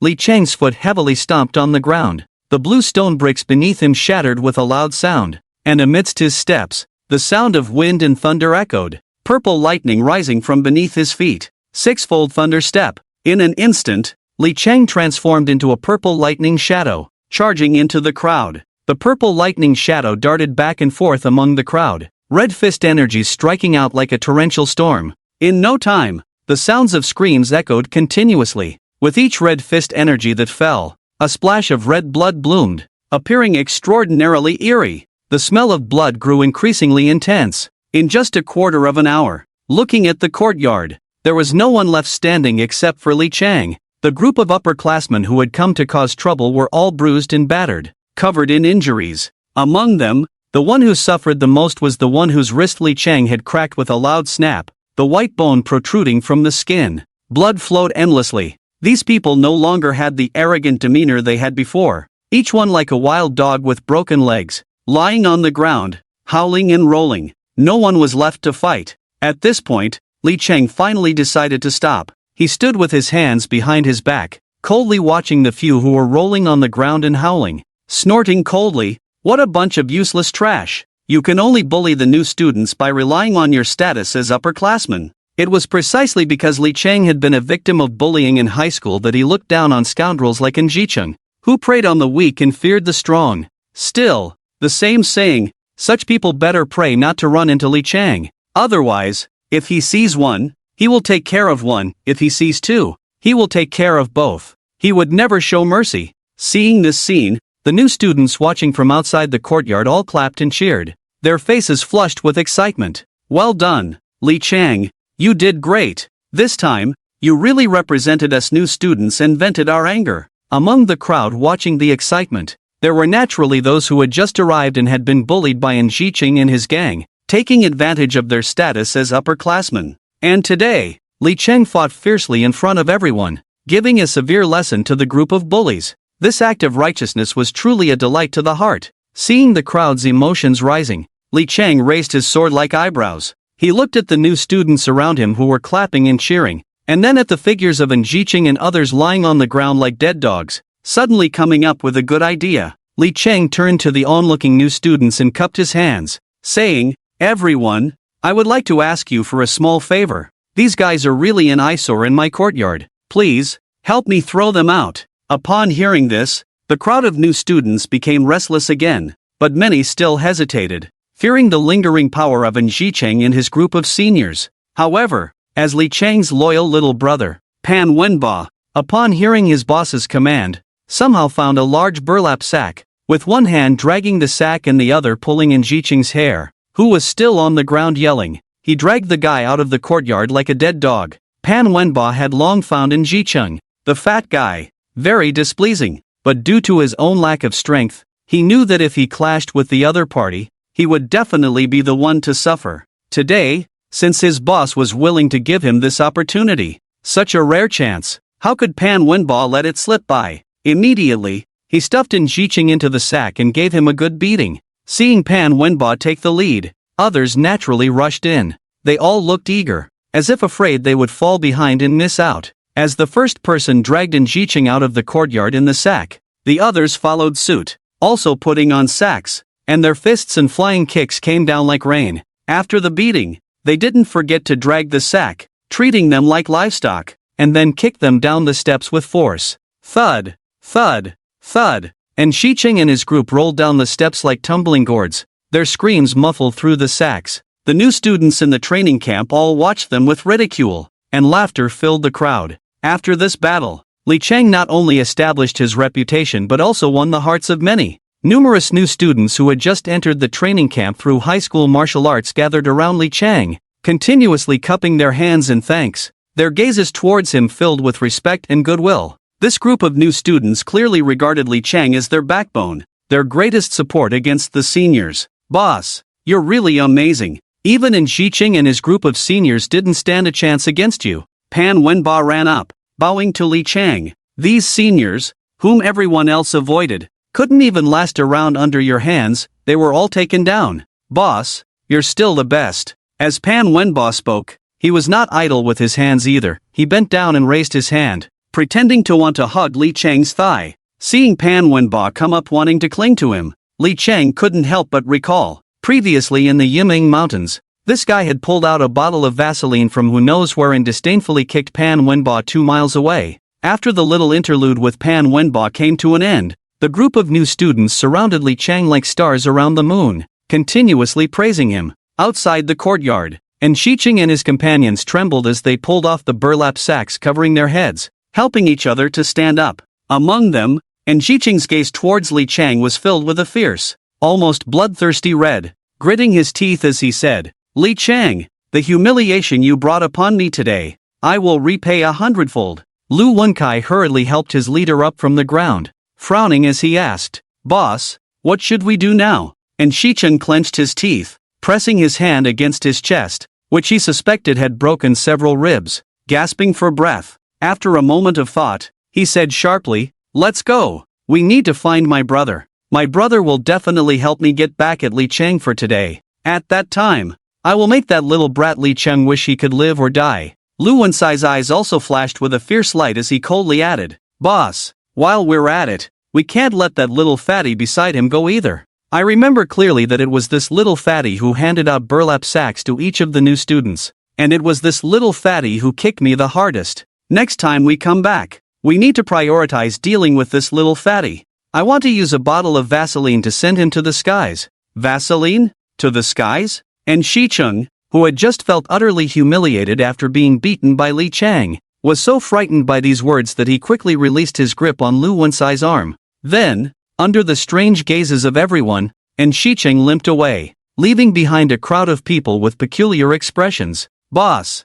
Li Chang's foot heavily stomped on the ground. The blue stone bricks beneath him shattered with a loud sound, and amidst his steps, the sound of wind and thunder echoed, purple lightning rising from beneath his feet. Sixfold thunder step. In an instant, Li Chang transformed into a purple lightning shadow, charging into the crowd. The purple lightning shadow darted back and forth among the crowd, red fist energies striking out like a torrential storm. In no time, the sounds of screams echoed continuously. With each red fist energy that fell, a splash of red blood bloomed, appearing extraordinarily eerie. The smell of blood grew increasingly intense. In just a quarter of an hour, looking at the courtyard, there was no one left standing except for Li Chang. The group of upperclassmen who had come to cause trouble were all bruised and battered, covered in injuries. Among them, the one who suffered the most was the one whose wrist Li Chang had cracked with a loud snap, the white bone protruding from the skin. Blood flowed endlessly. These people no longer had the arrogant demeanor they had before, each one like a wild dog with broken legs, lying on the ground, howling and rolling. No one was left to fight. At this point, Li Chang finally decided to stop. He stood with his hands behind his back, coldly watching the few who were rolling on the ground and howling, snorting coldly, "What a bunch of useless trash. You can only bully the new students by relying on your status as upperclassmen." It was precisely because Li Chang had been a victim of bullying in high school that he looked down on scoundrels like In Jicheng, who preyed on the weak and feared the strong. Still, the same saying, such people better pray not to run into Li Chang. Otherwise, if he sees one, he will take care of one. If he sees two, he will take care of both. He would never show mercy. Seeing this scene, the new students watching from outside the courtyard all clapped and cheered, their faces flushed with excitement. Well done, Li Chang. You did great. This time, you really represented us new students and vented our anger. Among the crowd watching the excitement, there were naturally those who had just arrived and had been bullied by Jiqing and his gang, taking advantage of their status as upperclassmen. And today, Li Cheng fought fiercely in front of everyone, giving a severe lesson to the group of bullies. This act of righteousness was truly a delight to the heart. Seeing the crowd's emotions rising, Li Cheng raised his sword-like eyebrows. He looked at the new students around him who were clapping and cheering, and then at the figures of Jiqing and others lying on the ground like dead dogs. Suddenly coming up with a good idea, Li Cheng turned to the onlooking new students and cupped his hands, saying, "Everyone, I would like to ask you for a small favor. These guys are really an eyesore in my courtyard. Please, help me throw them out." Upon hearing this, the crowd of new students became restless again, but many still hesitated, fearing the lingering power of Jiqing and his group of seniors. However, as Li Cheng's loyal little brother, Pan Wenba, upon hearing his boss's command, somehow found a large burlap sack, with one hand dragging the sack and the other pulling Jiqing's hair, who was still on the ground yelling. He dragged the guy out of the courtyard like a dead dog. Pan Wenba had long found Jiqing, the fat guy, very displeasing, but due to his own lack of strength, he knew that if he clashed with the other party, he would definitely be the one to suffer. Today, since his boss was willing to give him this opportunity, such a rare chance, how could Pan Wenba let it slip by? Immediately, he stuffed Jiqing into the sack and gave him a good beating. Seeing Pan Wenba take the lead, others naturally rushed in. They all looked eager, as if afraid they would fall behind and miss out. As the first person dragged Jiqing out of the courtyard in the sack, the others followed suit, also putting on sacks, and their fists and flying kicks came down like rain. After the beating, they didn't forget to drag the sack, treating them like livestock, and then kicked them down the steps with force. Thud, thud, thud, and Jiqing and his group rolled down the steps like tumbling gourds, their screams muffled through the sacks. The new students in the training camp all watched them with ridicule, and laughter filled the crowd. After this battle, Li Cheng not only established his reputation but also won the hearts of many. Numerous new students who had just entered the training camp through high school martial arts gathered around Li Cheng, continuously cupping their hands in thanks, their gazes towards him filled with respect and goodwill. This group of new students clearly regarded Li Cheng as their backbone, their greatest support against the seniors. "Boss, you're really amazing. Even Jiqing and his group of seniors didn't stand a chance against you." Pan Wenba ran up, bowing to Li Cheng. "These seniors, whom everyone else avoided, couldn't even last a round under your hands, they were all taken down. Boss, you're still the best." As Pan Wenba spoke, he was not idle with his hands either. He bent down and raised his hand, pretending to want to hug Li Cheng's thigh. Seeing Pan Wenba come up wanting to cling to him, Li Cheng couldn't help but recall, previously in the Yiming Mountains, this guy had pulled out a bottle of Vaseline from who knows where and disdainfully kicked Pan Wenba 2 miles away. After the little interlude with Pan Wenba came to an end, the group of new students surrounded Li Cheng like stars around the moon, continuously praising him. Outside the courtyard, Jiqing and his companions trembled as they pulled off the burlap sacks covering their heads, helping each other to stand up. Among them, Jiqing's gaze towards Li Cheng was filled with a fierce, almost bloodthirsty red, gritting his teeth as he said, "Li Cheng, the humiliation you brought upon me today, I will repay 100-fold. Lu Wenkai hurriedly helped his leader up from the ground, frowning as he asked, "Boss, what should we do now?" Jiqing clenched his teeth, pressing his hand against his chest, which he suspected had broken several ribs. Gasping for breath, after a moment of thought, he said sharply, "Let's go. We need to find my brother. My brother will definitely help me get back at Li Cheng for today. At that time, I will make that little brat Li Cheng wish he could live or die." Lu Wensai's eyes also flashed with a fierce light as he coldly added, "Boss, while we're at it, we can't let that little fatty beside him go either." I remember clearly that it was this little fatty who handed out burlap sacks to each of the new students, and it was this little fatty who kicked me the hardest. Next time we come back, we need to prioritize dealing with this little fatty. I want to use a bottle of Vaseline to send him to the skies. Vaseline? To the skies? And Jiqing, who had just felt utterly humiliated after being beaten by Li Cheng, was so frightened by these words that he quickly released his grip on Lu Wencai's arm. Then, under the strange gazes of everyone, Xicheng limped away, leaving behind a crowd of people with peculiar expressions. Boss,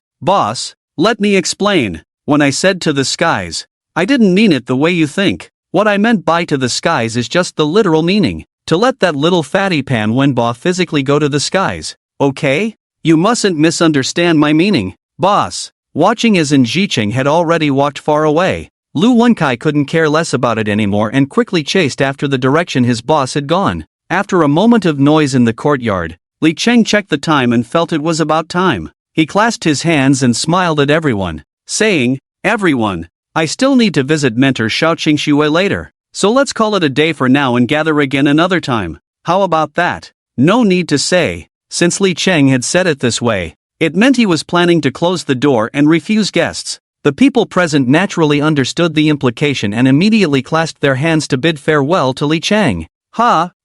let me explain. When I said to the skies, I didn't mean it the way you think. What I meant by to the skies is just the literal meaning. To let that little fatty Pan Wenbo physically go to the skies, okay? You mustn't misunderstand my meaning, boss. Watching as Xicheng had already walked far away, Lu Wencai couldn't care less about it anymore and quickly chased after the direction his boss had gone. After a moment of noise in the courtyard, Li Cheng checked the time and felt it was about time. He clasped his hands and smiled at everyone, saying, "Everyone, I still need to visit mentor Xiaoqing Xue later, so let's call it a day for now and gather again another time. How about that?" No need to say, since Li Cheng had said it this way, it meant he was planning to close the door and refuse guests. The people present naturally understood the implication and immediately clasped their hands to bid farewell to Li Cheng.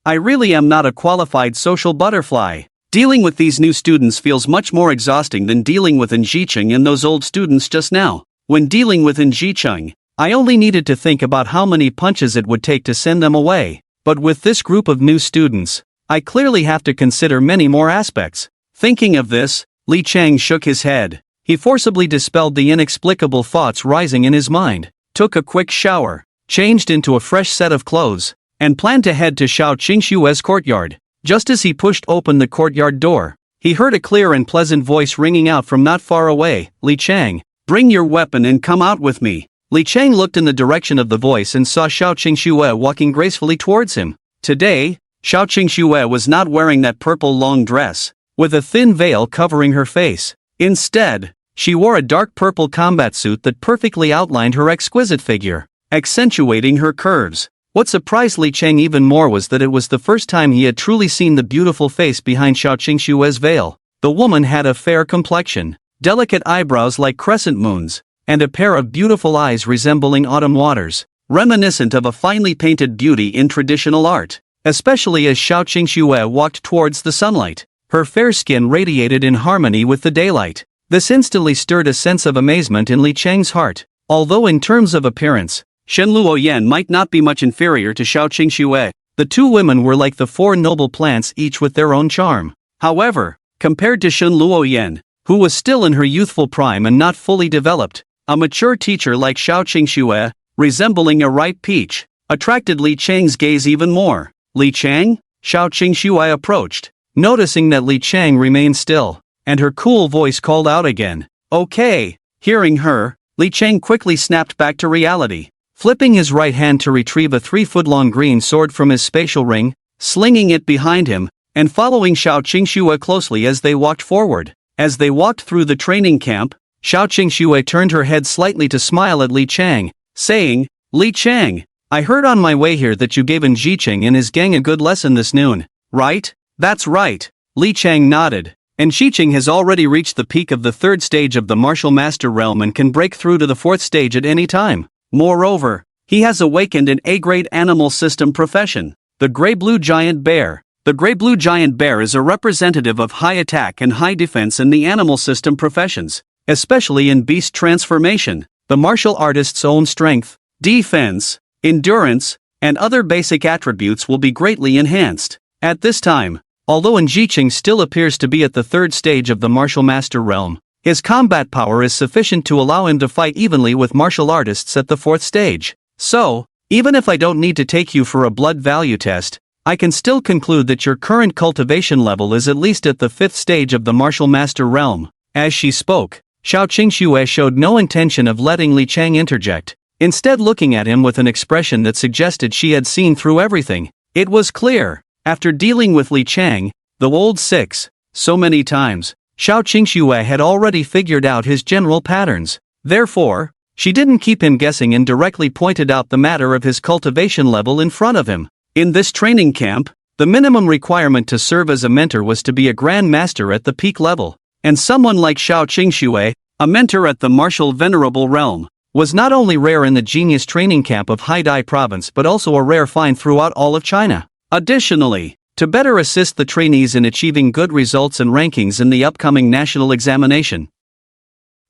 I really am not a qualified social butterfly. Dealing with these new students feels much more exhausting than dealing with Xicheng and those old students just now. When dealing with Xicheng, I only needed to think about how many punches it would take to send them away. But with this group of new students, I clearly have to consider many more aspects. Thinking of this, Li Cheng shook his head. He forcibly dispelled the inexplicable thoughts rising in his mind, took a quick shower, changed into a fresh set of clothes, and planned to head to Xiaoqing Xue's courtyard. Just as he pushed open the courtyard door, he heard a clear and pleasant voice ringing out from not far away. "Li Cheng, bring your weapon and come out with me." Li Cheng looked in the direction of the voice and saw Xiaoqing Xue walking gracefully towards him. Today, Xiaoqing Xue was not wearing that purple long dress, with a thin veil covering her face. Instead, she wore a dark purple combat suit that perfectly outlined her exquisite figure, accentuating her curves. What surprised Li Cheng even more was that it was the first time he had truly seen the beautiful face behind Xiaoqing Xue's veil. The woman had a fair complexion, delicate eyebrows like crescent moons, and a pair of beautiful eyes resembling autumn waters, reminiscent of a finely painted beauty in traditional art. Especially as Xiaoqing Xue walked towards the sunlight, her fair skin radiated in harmony with the daylight. This instantly stirred a sense of amazement in Li Cheng's heart. Although in terms of appearance, Shen Luoyan might not be much inferior to Xiaoqing Xue, the two women were like the four noble plants, each with their own charm. However, compared to Shen Luoyan, who was still in her youthful prime and not fully developed, a mature teacher like Xiaoqing Xue, resembling a ripe peach, attracted Li Cheng's gaze even more. "Li Cheng?" Xiaoqing Xue approached, noticing that Li Cheng remained still, and her cool voice called out again, "Okay." Hearing her, Li Cheng quickly snapped back to reality, flipping his right hand to retrieve a 3-foot-long green sword from his spatial ring, slinging it behind him, and following Xiaoqing Xue closely as they walked forward. As they walked through the training camp, Xiaoqing Xue turned her head slightly to smile at Li Cheng, saying, "Li Cheng, I heard on my way here that you gave Xicheng and his gang a good lesson this noon, right?" "That's right." Li Cheng nodded. Xicheng has already reached the peak of the 3rd stage of the martial master realm and can break through to the 4th stage at any time. Moreover, he has awakened an A-grade animal system profession, the Gray-Blue Giant Bear. The Gray-Blue Giant Bear is a representative of high attack and high defense in the animal system professions, especially in beast transformation. The martial artist's own strength, defense, endurance, and other basic attributes will be greatly enhanced. At this time, although Xicheng still appears to be at the 3rd stage of the martial master realm, his combat power is sufficient to allow him to fight evenly with martial artists at the 4th stage. So, even if I don't need to take you for a blood value test, I can still conclude that your current cultivation level is at least at the 5th stage of the martial master realm. As she spoke, Xiaoqing Xue showed no intention of letting Li Cheng interject, instead looking at him with an expression that suggested she had seen through everything. It was clear, after dealing with Li Cheng, the old six, so many times, Xiaoqing Xue had already figured out his general patterns. Therefore, she didn't keep him guessing and directly pointed out the matter of his cultivation level in front of him. In this training camp, the minimum requirement to serve as a mentor was to be a Grand Master at the peak level, and someone like Xiaoqing Xue, a mentor at the martial venerable realm, was not only rare in the genius training camp of Haidai province but also a rare find throughout all of China. Additionally, to better assist the trainees in achieving good results and rankings in the upcoming national examination,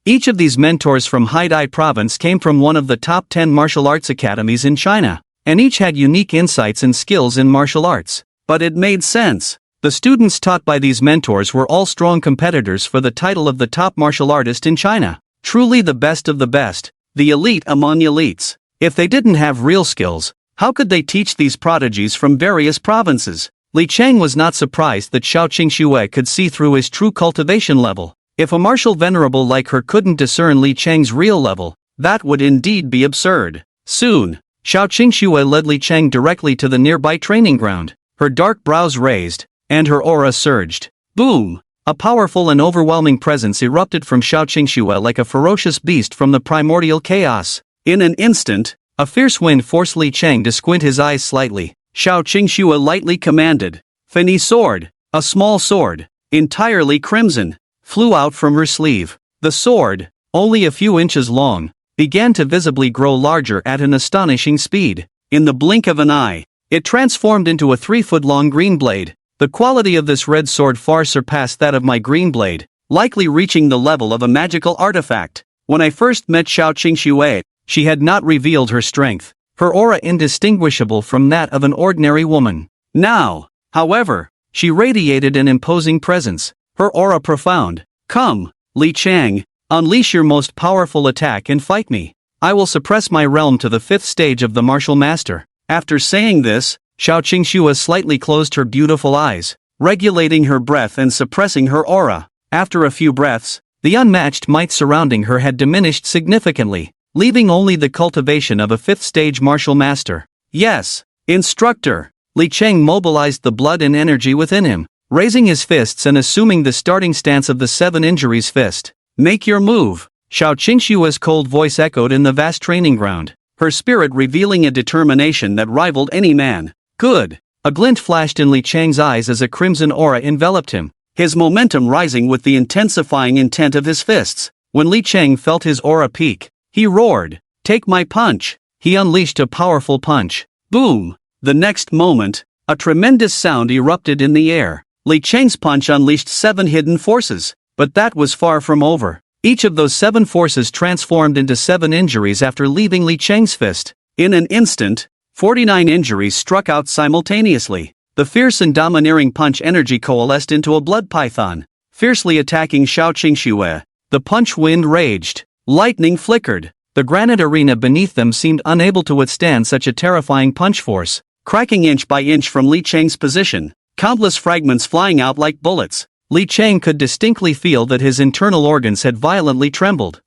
Each of these mentors from Haidai province came from one of the top 10 martial arts academies in China, and each had unique insights and skills in martial arts. But it made sense. The students taught by these mentors were all strong competitors for the title of the top martial artist in China. Truly the best of the best, the elite among elites. If they didn't have real skills, how could they teach these prodigies from various provinces? Li Chang was not surprised that Xiao Qingxue could see through his true cultivation level. If a martial venerable like her couldn't discern Li Chang's real level, that would indeed be absurd. Soon, Xiao Qingxue led Li Chang directly to the nearby training ground, her dark brows raised, and her aura surged. Boom! A powerful and overwhelming presence erupted from Xiao Qingxue like a ferocious beast from the primordial chaos. In an instant, a fierce wind forced Li Chang to squint his eyes slightly. Xiao Qingxue lightly commanded. Finny sword, a small sword, entirely crimson, flew out from her sleeve. The sword, only a few inches long, began to visibly grow larger at an astonishing speed. In the blink of an eye, it transformed into a 3-foot-long green blade. The quality of this red sword far surpassed that of my green blade, likely reaching the level of a magical artifact. When I first met Xiao Qingxue, she had not revealed her strength, her aura indistinguishable from that of an ordinary woman. Now, however, she radiated an imposing presence, her aura profound. Come, Li Chang, unleash your most powerful attack and fight me. I will suppress my realm to the 5th stage of the martial master. After saying this, Xiao Qingxue slightly closed her beautiful eyes, regulating her breath and suppressing her aura. After a few breaths, the unmatched might surrounding her had diminished significantly, leaving only the cultivation of a 5th-stage martial master. Yes, instructor! Li Chang mobilized the blood and energy within him, raising his fists and assuming the starting stance of the 7 injuries fist. Make your move! Xiao Qingxue's cold voice echoed in the vast training ground, her spirit revealing a determination that rivaled any man. Good! A glint flashed in Li Chang's eyes as a crimson aura enveloped him, his momentum rising with the intensifying intent of his fists. When Li Chang felt his aura peak, he roared, "Take my punch!" He unleashed a powerful punch. Boom! The next moment, a tremendous sound erupted in the air. Li Chang's punch unleashed 7 hidden forces, but that was far from over. Each of those 7 forces transformed into 7 injuries after leaving Li Chang's fist. In an instant, 49 injuries struck out simultaneously. The fierce and domineering punch energy coalesced into a blood python, fiercely attacking Xiao Qingxue. The punch wind raged. Lightning flickered. The granite arena beneath them seemed unable to withstand such a terrifying punch force, cracking inch by inch from Li Chang's position, countless fragments flying out like bullets. Li Chang could distinctly feel that his internal organs had violently trembled.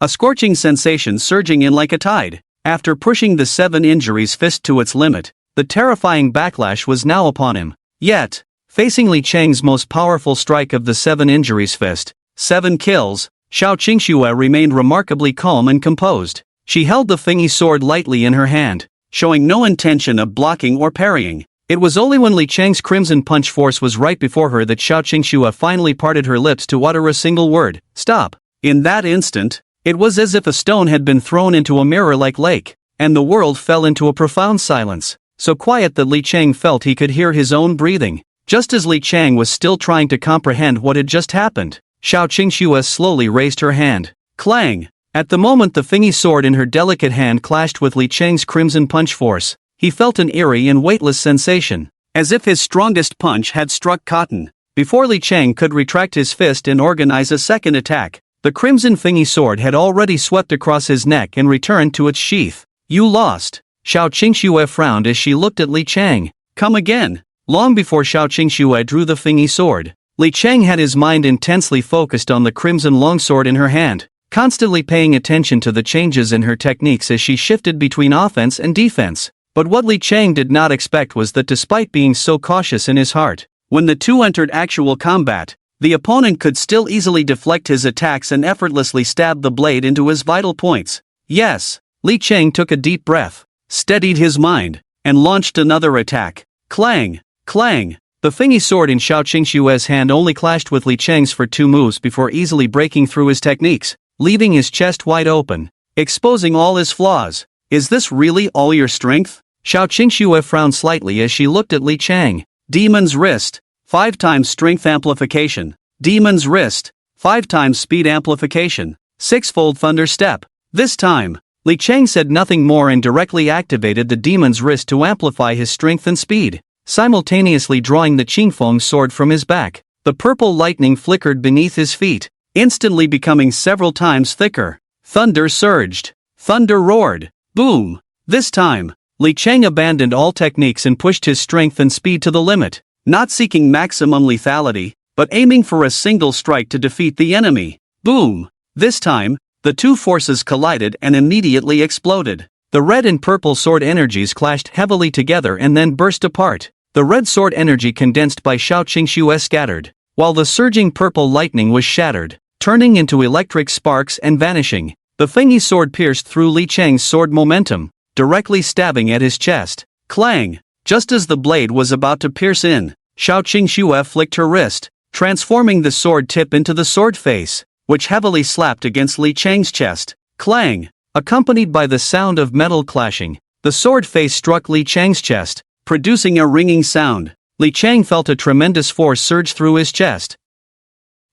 A scorching sensation surging in like a tide. After pushing the 7 injuries fist to its limit, the terrifying backlash was now upon him. Yet, facing Li Chang's most powerful strike of the 7 injuries fist, 7 kills, Xiao Qingxue remained remarkably calm and composed. She held the fingy sword lightly in her hand, showing no intention of blocking or parrying. It was only when Li Chang's crimson punch force was right before her that Xiao Qingxue finally parted her lips to utter a single word: "Stop." In that instant, it was as if a stone had been thrown into a mirror-like lake, and the world fell into a profound silence, so quiet that Li Chang felt he could hear his own breathing. Just as Li Chang was still trying to comprehend what had just happened, Xiao Qingxue slowly raised her hand. Clang! At the moment the fingy sword in her delicate hand clashed with Li Chang's crimson punch force, he felt an eerie and weightless sensation, as if his strongest punch had struck cotton. Before Li Chang could retract his fist and organize a second attack, the crimson fingy sword had already swept across his neck and returned to its sheath. You lost. Xiao Qingxue frowned as she looked at Li Chang. Come again. Long before Xiao Qingxue drew the fingy sword, Li Chang had his mind intensely focused on the crimson longsword in her hand, constantly paying attention to the changes in her techniques as she shifted between offense and defense. But what Li Chang did not expect was that despite being so cautious in his heart, when the two entered actual combat, the opponent could still easily deflect his attacks and effortlessly stab the blade into his vital points. Yes, Li Chang took a deep breath, steadied his mind, and launched another attack. Clang! Clang! The fingy sword in Xiao Qingxue's hand only clashed with Li Chang's for 2 moves before easily breaking through his techniques, leaving his chest wide open, exposing all his flaws. Is this really all your strength? Xiao Qingxue frowned slightly as she looked at Li Chang. Demon's wrist. 5 times strength amplification. Demon's wrist. 5 times speed amplification, 6-fold thunder step. This time, Li Chang said nothing more and directly activated the demon's wrist to amplify his strength and speed, simultaneously drawing the Qingfeng sword from his back. The purple lightning flickered beneath his feet, instantly becoming several times thicker. Thunder surged. Thunder roared. Boom! This time, Li Chang abandoned all techniques and pushed his strength and speed to the limit, not seeking maximum lethality, but aiming for a single strike to defeat the enemy. Boom! This time, the two forces collided and immediately exploded. The red and purple sword energies clashed heavily together and then burst apart. The red sword energy condensed by Shao Qingshu's scattered, while the surging purple lightning was shattered, turning into electric sparks and vanishing. The Fengyi sword pierced through Li Chang's sword momentum, directly stabbing at his chest. Clang! Just as the blade was about to pierce in, Shao Qingshu flicked her wrist, transforming the sword tip into the sword face, which heavily slapped against Li Chang's chest. Clang! Accompanied by the sound of metal clashing, the sword face struck Li Chang's chest, producing a ringing sound. Li Chang felt a tremendous force surge through his chest,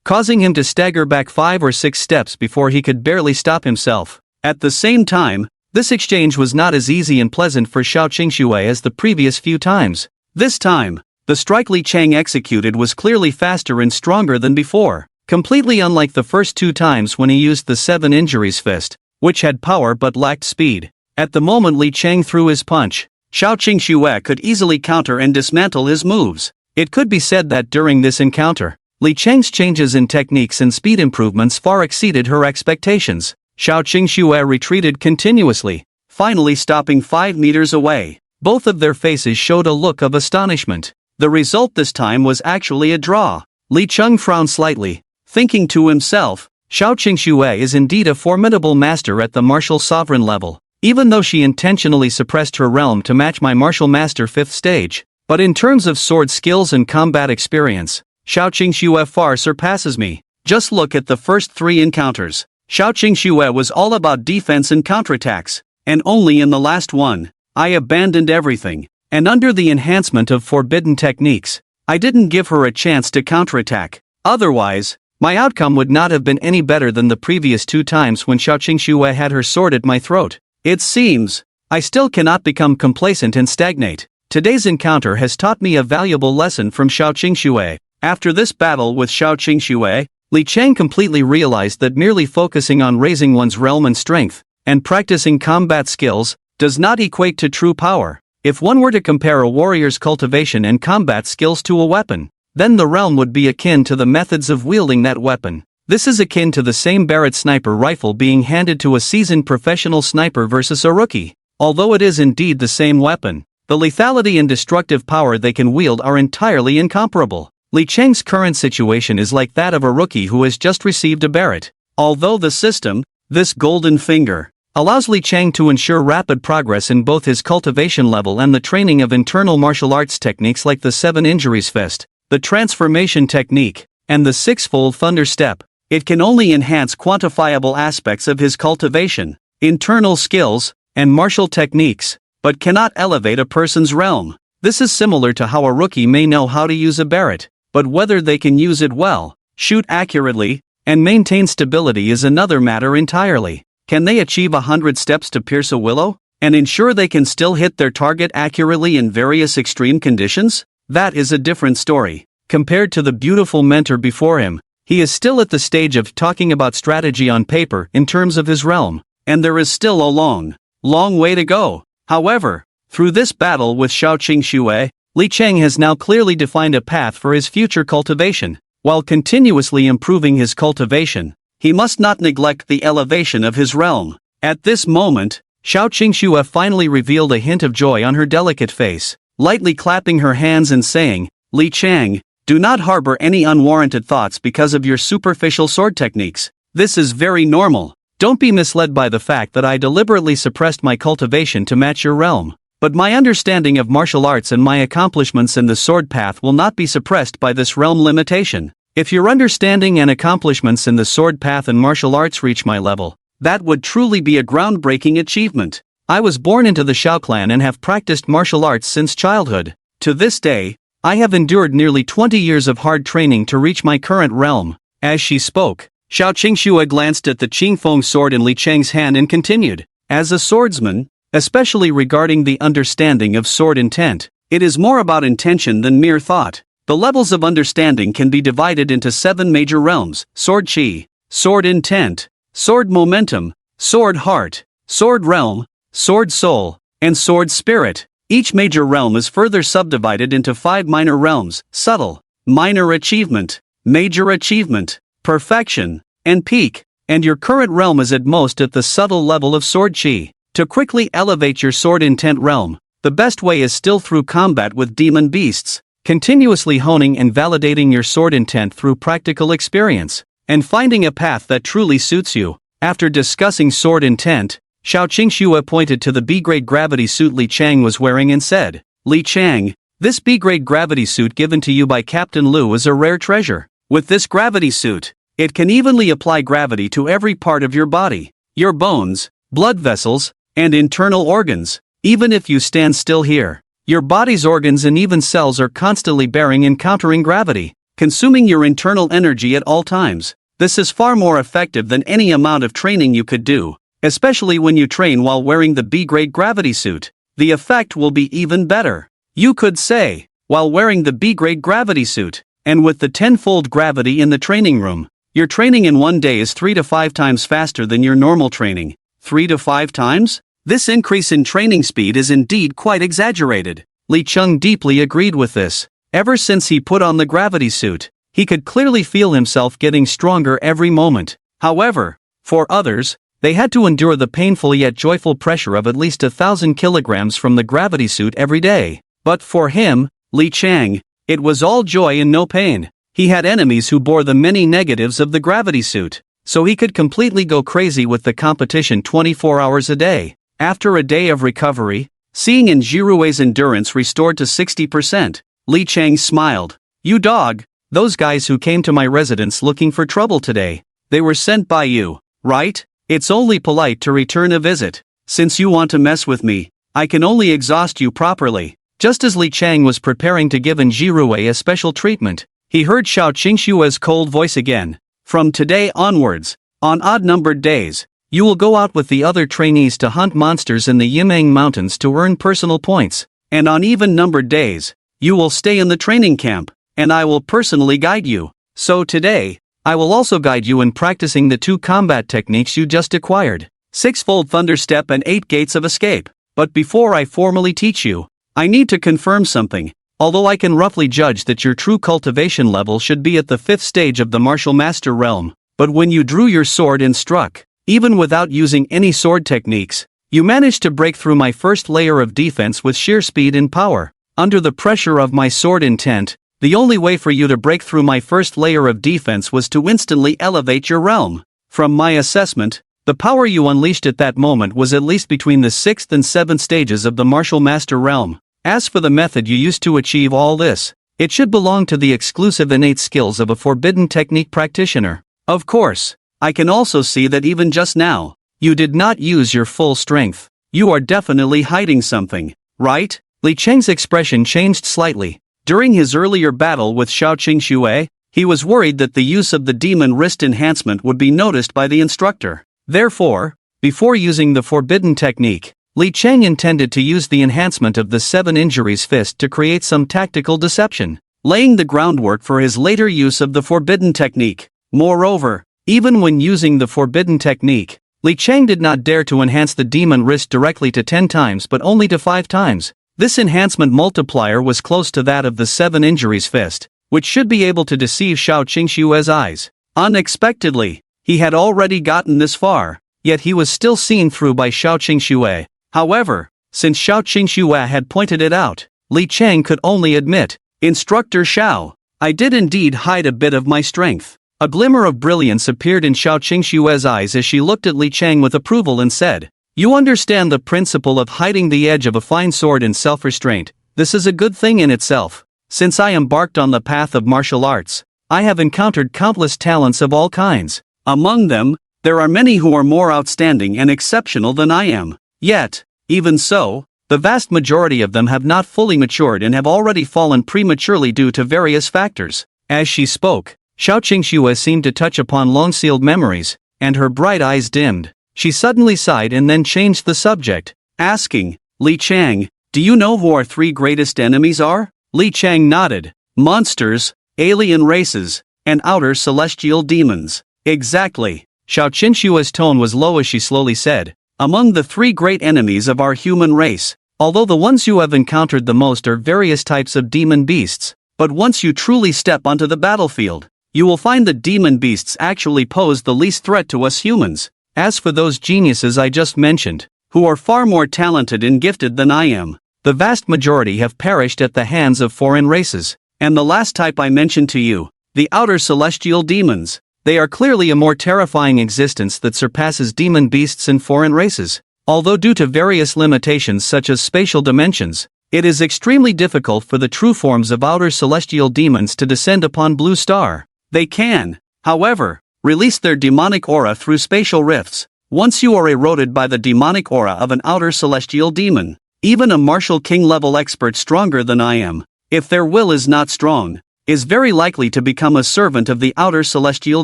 causing him to stagger back 5 or 6 steps before he could barely stop himself. At the same time, this exchange was not as easy and pleasant for Shao Qingshu as the previous few times. This time, the strike Li Chang executed was clearly faster and stronger than before, completely unlike the first 2 times when he used the 7 injuries fist, which had power but lacked speed. At the moment Li Chang threw his punch, Shao Qingshu could easily counter and dismantle his moves. It could be said that during this encounter, Li Chang's changes in techniques and speed improvements far exceeded her expectations. Shao Qingshu retreated continuously, finally stopping 5 meters away. Both of their faces showed a look of astonishment. The result this time was actually a draw. Li Cheng frowned slightly, thinking to himself, Shao Qingshu is indeed a formidable master at the martial sovereign level, even though she intentionally suppressed her realm to match my martial master 5th stage. But in terms of sword skills and combat experience, Shao Qingshu far surpasses me. Just look at the first 3 encounters. Shao Qingshu was all about defense and counterattacks, and only in the last one, I abandoned everything, and under the enhancement of forbidden techniques, I didn't give her a chance to counterattack. Otherwise, my outcome would not have been any better than the previous 2 times when Shao Qingshu had her sword at my throat. It seems, I still cannot become complacent and stagnate. Today's encounter has taught me a valuable lesson from Shao Qingshu. After this battle with Shao Qingshu, Li Chang completely realized that merely focusing on raising one's realm and strength, and practicing combat skills, does not equate to true power. If one were to compare a warrior's cultivation and combat skills to a weapon, then the realm would be akin to the methods of wielding that weapon. This is akin to the same Barrett sniper rifle being handed to a seasoned professional sniper versus a rookie. Although it is indeed the same weapon, the lethality and destructive power they can wield are entirely incomparable. Li Chang's current situation is like that of a rookie who has just received a Barrett. Although the system, this golden finger, allows Li Chang to ensure rapid progress in both his cultivation level and the training of internal martial arts techniques like the 7 injuries fist, the transformation technique, and the 6-fold thunder step, it can only enhance quantifiable aspects of his cultivation, internal skills, and martial techniques, but cannot elevate a person's realm. This is similar to how a rookie may know how to use a Barrett, but whether they can use it well, shoot accurately, and maintain stability is another matter entirely. Can they achieve 100 steps to pierce a willow, and ensure they can still hit their target accurately in various extreme conditions? That is a different story. Compared to the beautiful mentor before him, he is still at the stage of talking about strategy on paper in terms of his realm, and there is still a long way to go. However, through this battle with Shao Qingshu, Li Chang has now clearly defined a path for his future cultivation. While continuously improving his cultivation, he must not neglect the elevation of his realm. At this moment, Shao Qingshu finally revealed a hint of joy on her delicate face, lightly clapping her hands and saying, Li Chang, do not harbor any unwarranted thoughts because of your superficial sword techniques. This is very normal. Don't be misled by the fact that I deliberately suppressed my cultivation to match your realm. But my understanding of martial arts and my accomplishments in the sword path will not be suppressed by this realm limitation. If your understanding and accomplishments in the sword path and martial arts reach my level, that would truly be a groundbreaking achievement. I was born into the Shao clan and have practiced martial arts since childhood. To this day, I have endured nearly 20 years of hard training to reach my current realm, As she spoke, Xiao Qingxue glanced at the Qingfeng sword in Li Cheng's hand and continued, as a swordsman, especially regarding the understanding of sword intent, it is more about intention than mere thought. The levels of understanding can be divided into 7 major realms: sword chi, sword intent, sword momentum, sword heart, sword realm, sword soul, and sword spirit. Each major realm is further subdivided into 5 minor realms: subtle, minor achievement, major achievement, perfection, and peak, and your current realm is at most at the subtle level of sword chi. To quickly elevate your sword intent realm, the best way is still through combat with demon beasts, continuously honing and validating your sword intent through practical experience, and finding a path that truly suits you. After discussing sword intent, Xiao Qingxue pointed to the B-grade gravity suit Li Chang was wearing and said, Li Chang, this B-grade gravity suit given to you by Captain Lu is a rare treasure. With this gravity suit, it can evenly apply gravity to every part of your body, your bones, blood vessels, and internal organs. Even if you stand still here, your body's organs and even cells are constantly bearing and countering gravity, consuming your internal energy at all times. This is far more effective than any amount of training you could do, especially when you train while wearing the B-grade gravity suit. The effect will be even better. You could say, while wearing the B-grade gravity suit, and with the 10-fold gravity in the training room, your training in one day is 3 to 5 times faster than your normal training. 3 to 5 times? This increase in training speed is indeed quite exaggerated. Li Cheng deeply agreed with this. Ever since he put on the gravity suit, he could clearly feel himself getting stronger every moment. However, for others, they had to endure the painful yet joyful pressure of at least 1,000 kilograms from the gravity suit every day. But for him, Li Chang, it was all joy and no pain. He had enemies who bore the many negatives of the gravity suit, so he could completely go crazy with the competition 24 hours a day. After a day of recovery, seeing Jirui's endurance restored to 60%, Li Chang smiled. You dog, those guys who came to my residence looking for trouble today, they were sent by you, right? It's only polite to return a visit. Since you want to mess with me, I can only exhaust you properly. Just as Li Chang was preparing to give Jirui a special treatment, he heard Xiao Qingxue's cold voice again. From today onwards, on odd-numbered days, you will go out with the other trainees to hunt monsters in the Yimeng Mountains to earn personal points, and on even-numbered days, you will stay in the training camp, and I will personally guide you. So today, I will also guide you in practicing the 2 combat techniques you just acquired, 6-fold thunder step and 8 gates of escape. But before I formally teach you, I need to confirm something. Although I can roughly judge that your true cultivation level should be at the 5th stage of the martial master realm, but when you drew your sword and struck, even without using any sword techniques, you managed to break through my first layer of defense with sheer speed and power. Under the pressure of my sword intent, the only way for you to break through my first layer of defense was to instantly elevate your realm. From my assessment, the power you unleashed at that moment was at least between the 6th and 7th stages of the martial master realm. As for the method you used to achieve all this, it should belong to the exclusive innate skills of a forbidden technique practitioner. Of course, I can also see that even just now, you did not use your full strength. You are definitely hiding something, right? Li Cheng's expression changed slightly. During his earlier battle with Xiao Qingxue, he was worried that the use of the demon wrist enhancement would be noticed by the instructor. Therefore, before using the forbidden technique, Li Cheng intended to use the enhancement of the 7 injuries fist to create some tactical deception, laying the groundwork for his later use of the forbidden technique. Moreover, even when using the forbidden technique, Li Cheng did not dare to enhance the demon wrist directly to 10 times but only to 5 times. This enhancement multiplier was close to that of the 7 injuries fist, which should be able to deceive Xiao Qingxue's eyes. Unexpectedly, he had already gotten this far, yet he was still seen through by Xiao Qingxue. However, since Xiao Qingxue had pointed it out, Li Cheng could only admit, Instructor Xiao, I did indeed hide a bit of my strength. A glimmer of brilliance appeared in Xiao Qingxue's eyes as she looked at Li Cheng with approval and said, You understand the principle of hiding the edge of a fine sword in self-restraint. This is a good thing in itself. Since I embarked on the path of martial arts, I have encountered countless talents of all kinds. Among them, there are many who are more outstanding and exceptional than I am. Yet, even so, the vast majority of them have not fully matured and have already fallen prematurely due to various factors. As she spoke, Xiao Qingxue seemed to touch upon long-sealed memories, and her bright eyes dimmed. She suddenly sighed and then changed the subject, asking, Li Chang, do you know who our three greatest enemies are? Li Chang nodded. Monsters, alien races, and outer celestial demons. Exactly. Xiao Qingshue's tone was low as she slowly said, among the three great enemies of our human race, although the ones you have encountered the most are various types of demon beasts, but once you truly step onto the battlefield, you will find that demon beasts actually pose the least threat to us humans. As for those geniuses I just mentioned, who are far more talented and gifted than I am, the vast majority have perished at the hands of foreign races. And the last type I mentioned to you, the outer celestial demons, they are clearly a more terrifying existence that surpasses demon beasts and foreign races. Although due to various limitations such as spatial dimensions, it is extremely difficult for the true forms of outer celestial demons to descend upon Blue Star. They can, however, release their demonic aura through spatial rifts. Once you are eroded by the demonic aura of an outer celestial demon, even a martial king level expert stronger than I am, if their will is not strong, is very likely to become a servant of the outer celestial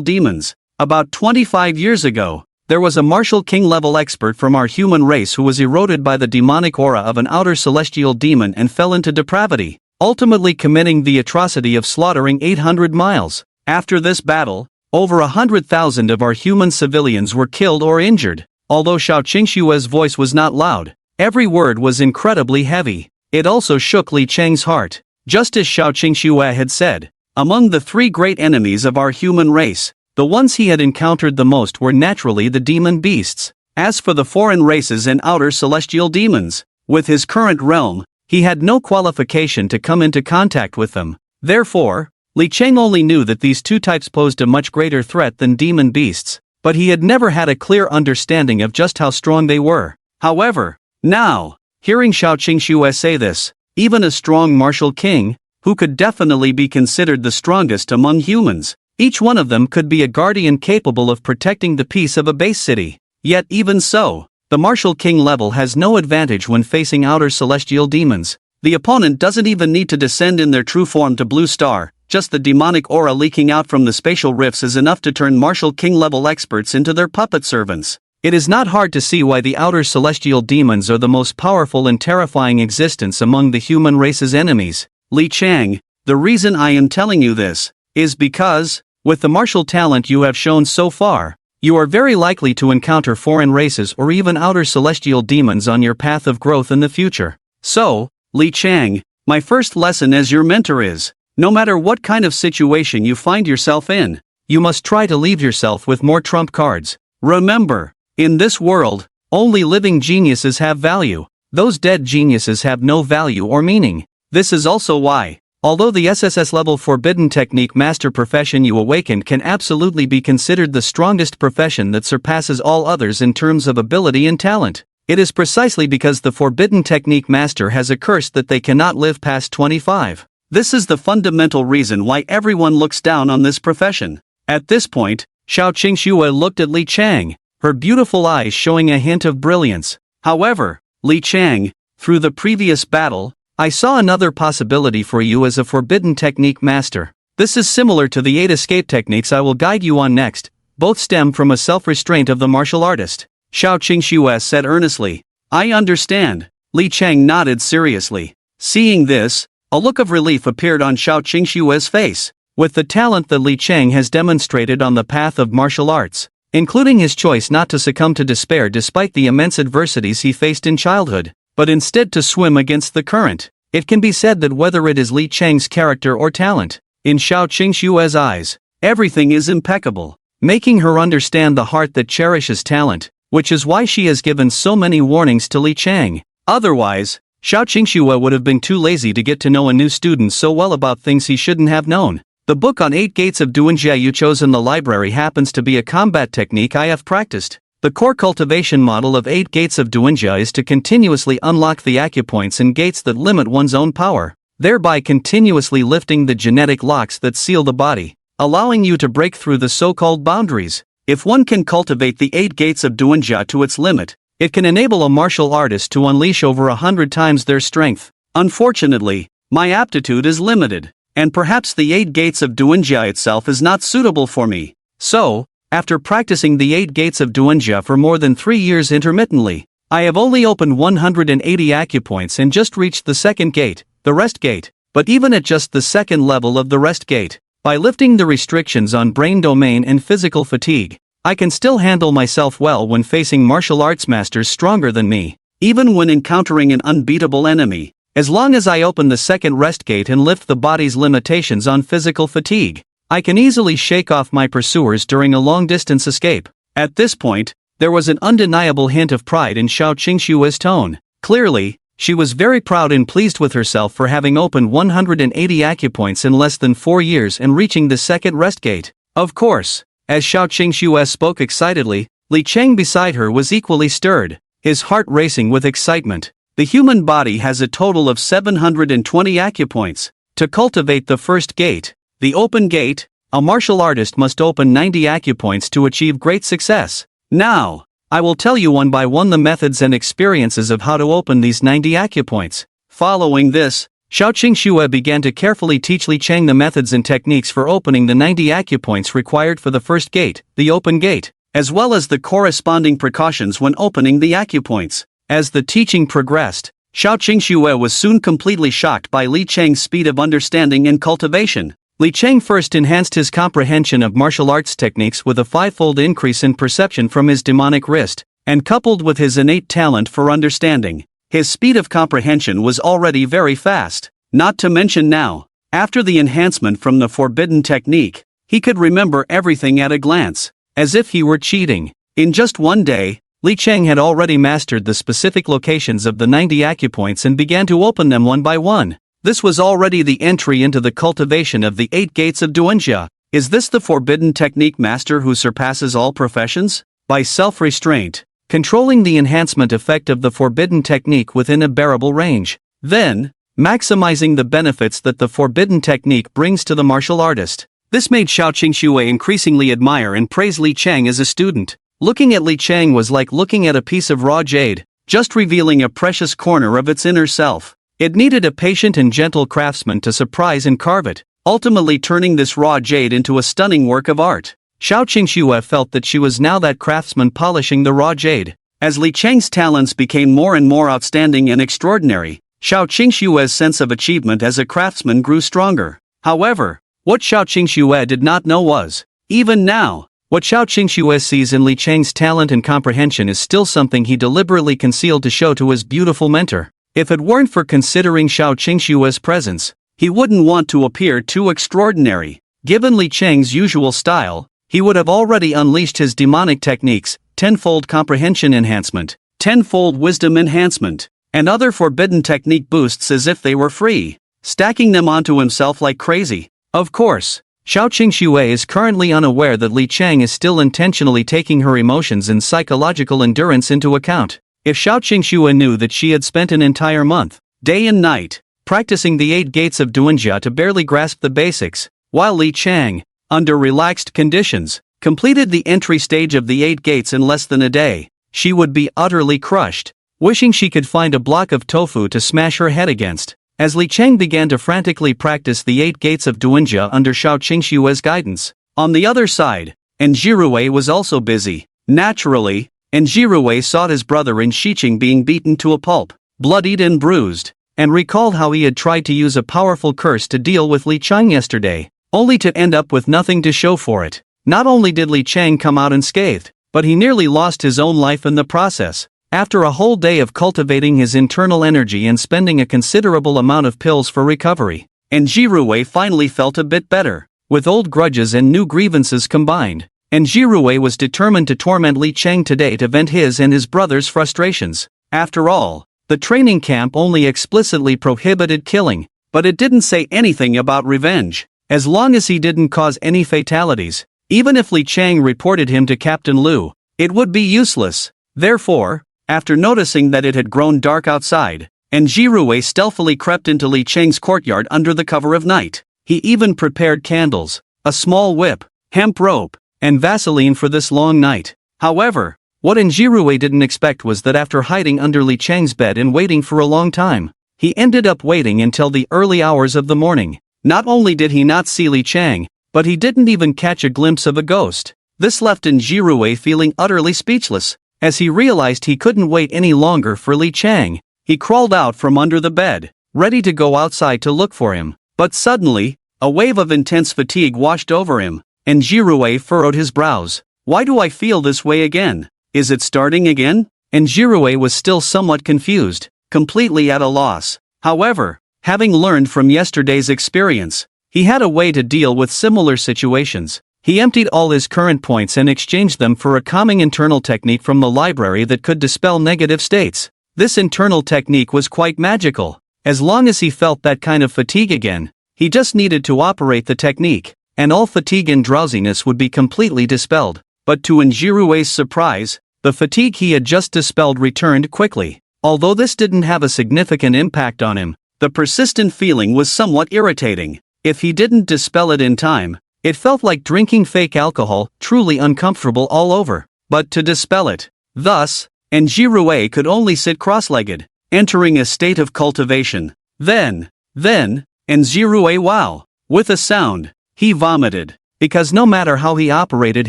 demons. About 25 years ago, there was a martial king level expert from our human race who was eroded by the demonic aura of an outer celestial demon and fell into depravity, ultimately committing the atrocity of slaughtering 800 miles. After this battle, over 100,000 of our human civilians were killed or injured. Although Xiao Qingshue's voice was not loud, every word was incredibly heavy. It also shook Li Chang's heart. Just as Xiao Qingxue had said, among the three great enemies of our human race, the ones he had encountered the most were naturally the demon beasts. As for the foreign races and outer celestial demons, with his current realm, he had no qualification to come into contact with them. Therefore, Li Chang only knew that these two types posed a much greater threat than demon beasts, but he had never had a clear understanding of just how strong they were. However, now, hearing Xiao Qingxue say this, even a strong martial king, who could definitely be considered the strongest among humans, each one of them could be a guardian capable of protecting the peace of a base city. Yet even so, the martial king level has no advantage when facing outer celestial demons. The opponent doesn't even need to descend in their true form to Blue Star, just the demonic aura leaking out from the spatial rifts is enough to turn martial king level experts into their puppet servants. It is not hard to see why the outer celestial demons are the most powerful and terrifying existence among the human race's enemies. Li Chang, the reason I am telling you this, is because, with the martial talent you have shown so far, you are very likely to encounter foreign races or even outer celestial demons on your path of growth in the future. So, Li Chang, my first lesson as your mentor is, no matter what kind of situation you find yourself in, you must try to leave yourself with more trump cards. Remember, in this world, only living geniuses have value. Those dead geniuses have no value or meaning. This is also why, although the Ssslevel forbidden technique master profession you awakened can absolutely be considered the strongest profession that surpasses all others in terms of ability and talent, it is precisely because the forbidden technique master has a curse that they cannot live past 25. This is the fundamental reason why everyone looks down on this profession. At this point, Xiao Qingxue looked at Li Chang, her beautiful eyes showing a hint of brilliance. However, Li Chang, through the previous battle, I saw another possibility for you as a forbidden technique master. This is similar to the 8 escape techniques I will guide you on next. Both stem from a self-restraint of the martial artist. Xiao Qingxue said earnestly. I understand. Li Chang nodded seriously. Seeing this, a look of relief appeared on Xiao Qingxue's face. With the talent that Li Chang has demonstrated on the path of martial arts, including his choice not to succumb to despair despite the immense adversities he faced in childhood, but instead to swim against the current, it can be said that whether it is Li Chang's character or talent, in Xiao Qingxue's eyes, everything is impeccable, making her understand the heart that cherishes talent, which is why she has given so many warnings to Li Chang. Otherwise, Xiao Qingxue would have been too lazy to get to know a new student so well about things he shouldn't have known. The book on 8 Gates of Duanjia you chose in the library happens to be a combat technique I have practiced. The core cultivation model of 8 Gates of Duanjia is to continuously unlock the acupoints and gates that limit one's own power, thereby continuously lifting the genetic locks that seal the body, allowing you to break through the so-called boundaries. If one can cultivate the 8 Gates of Duanjia to its limit, it can enable a martial artist to unleash over 100 times their strength. Unfortunately, my aptitude is limited. and perhaps the 8 gates of Duanjia itself is not suitable for me. So, after practicing the 8 gates of Duanjia for more than 3 years intermittently, I have only opened 180 acupoints and just reached the second gate, the rest gate. But even at just the second level of the rest gate, by lifting the restrictions on brain domain and physical fatigue, I can still handle myself well when facing martial arts masters stronger than me, even when encountering an unbeatable enemy. As long as I open the second rest gate and lift the body's limitations on physical fatigue, I can easily shake off my pursuers during a long-distance escape. At this point, there was an undeniable hint of pride in Xiao Qingshua's tone. Clearly, she was very proud and pleased with herself for having opened 180 acupoints in less than 4 years and reaching the second rest gate. Of course, as Xiao Qingxue spoke excitedly, Li Cheng beside her was equally stirred, his heart racing with excitement. The human body has a total of 720 acupoints. To cultivate the first gate, the open gate, a martial artist must open 90 acupoints to achieve great success. Now, I will tell you one by one the methods and experiences of how to open these 90 acupoints. Following this, Xiao Qingxue began to carefully teach Li Cheng the methods and techniques for opening the 90 acupoints required for the first gate, the open gate, as well as the corresponding precautions when opening the acupoints. As the teaching progressed, Xiao Qingxue was soon completely shocked by Li Cheng's speed of understanding and cultivation. Li Cheng first enhanced his comprehension of martial arts techniques with a 5-fold increase in perception from his demonic wrist, and coupled with his innate talent for understanding, his speed of comprehension was already very fast. Not to mention now, after the enhancement from the forbidden technique, he could remember everything at a glance, as if he were cheating. In just one day, Li Cheng had already mastered the specific locations of the 90 acupoints and began to open them one by one. This was already the entry into the cultivation of the 8 gates of Duanjia. Is this the forbidden technique master who surpasses all professions? By self-restraint, controlling the enhancement effect of the forbidden technique within a bearable range. Then, maximizing the benefits that the forbidden technique brings to the martial artist. This made Xiao Qingxue increasingly admire and praise Li Cheng as a student. Looking at Li Cheng was like looking at a piece of raw jade, just revealing a precious corner of its inner self. It needed a patient and gentle craftsman to surprise and carve it, ultimately turning this raw jade into a stunning work of art. Xiao Qingxue felt that she was now that craftsman polishing the raw jade. As Li Cheng's talents became more and more outstanding and extraordinary, Xiao Qingxue's sense of achievement as a craftsman grew stronger. However, what Xiao Qingxue did not know was, even now, what Xiao Qingxue sees in Li Cheng's talent and comprehension is still something he deliberately concealed to show to his beautiful mentor. If it weren't for considering Xiao Qingxue's presence, he wouldn't want to appear too extraordinary. Given Li Cheng's usual style, he would have already unleashed his demonic techniques, 10-fold comprehension enhancement, 10-fold wisdom enhancement, and other forbidden technique boosts as if they were free, stacking them onto himself like crazy. Of course, Xiao Qingxue is currently unaware that Li Cheng is still intentionally taking her emotions and psychological endurance into account. If Xiao Qingxue knew that she had spent an entire month, day and night, practicing the 8 gates of Duanjia to barely grasp the basics, while Li Cheng, under relaxed conditions, completed the entry stage of the 8 gates in less than a day, she would be utterly crushed, wishing she could find a block of tofu to smash her head against. As Li Cheng began to frantically practice the 8 gates of Duanjia under Xiao Qingxue's guidance, on the other side, Enjirue was also busy. Naturally, Enjirue saw his brother in Shiqing being beaten to a pulp, bloodied and bruised, and recalled how he had tried to use a powerful curse to deal with Li Cheng yesterday, only to end up with nothing to show for it. Not only did Li Cheng come out unscathed, but he nearly lost his own life in the process. After a whole day of cultivating his internal energy and spending a considerable amount of pills for recovery, Enjirue finally felt a bit better. With old grudges and new grievances combined, Enjirue was determined to torment Li Cheng today to vent his and his brother's frustrations. After all, the training camp only explicitly prohibited killing, but it didn't say anything about revenge. As long as he didn't cause any fatalities, even if Li Cheng reported him to Captain Lu, it would be useless. Therefore, after noticing that it had grown dark outside, Enjirue stealthily crept into Li Cheng's courtyard under the cover of night. He even prepared candles, a small whip, hemp rope, and Vaseline for this long night. However, what Enjirue didn't expect was that after hiding under Li Cheng's bed and waiting for a long time, he ended up waiting until the early hours of the morning. Not only did he not see Li Chang, but he didn't even catch a glimpse of a ghost. This left Jinrui feeling utterly speechless. As he realized he couldn't wait any longer for Li Chang, he crawled out from under the bed, ready to go outside to look for him. But suddenly, a wave of intense fatigue washed over him, and Jinrui furrowed his brows. Why do I feel this way again? Is it starting again? And Jinrui was still somewhat confused, completely at a loss. However, having learned from yesterday's experience, he had a way to deal with similar situations. He emptied all his current points and exchanged them for a calming internal technique from the library that could dispel negative states. This internal technique was quite magical. As long as he felt that kind of fatigue again, he just needed to operate the technique, and all fatigue and drowsiness would be completely dispelled. But to Jinrui's surprise, the fatigue he had just dispelled returned quickly. Although this didn't have a significant impact on him, the persistent feeling was somewhat irritating. If he didn't dispel it in time, it felt like drinking fake alcohol, truly uncomfortable all over. But to dispel it, thus, Jinrui could only sit cross-legged, entering a state of cultivation. Then, Jinrui wow! With a sound, he vomited. Because no matter how he operated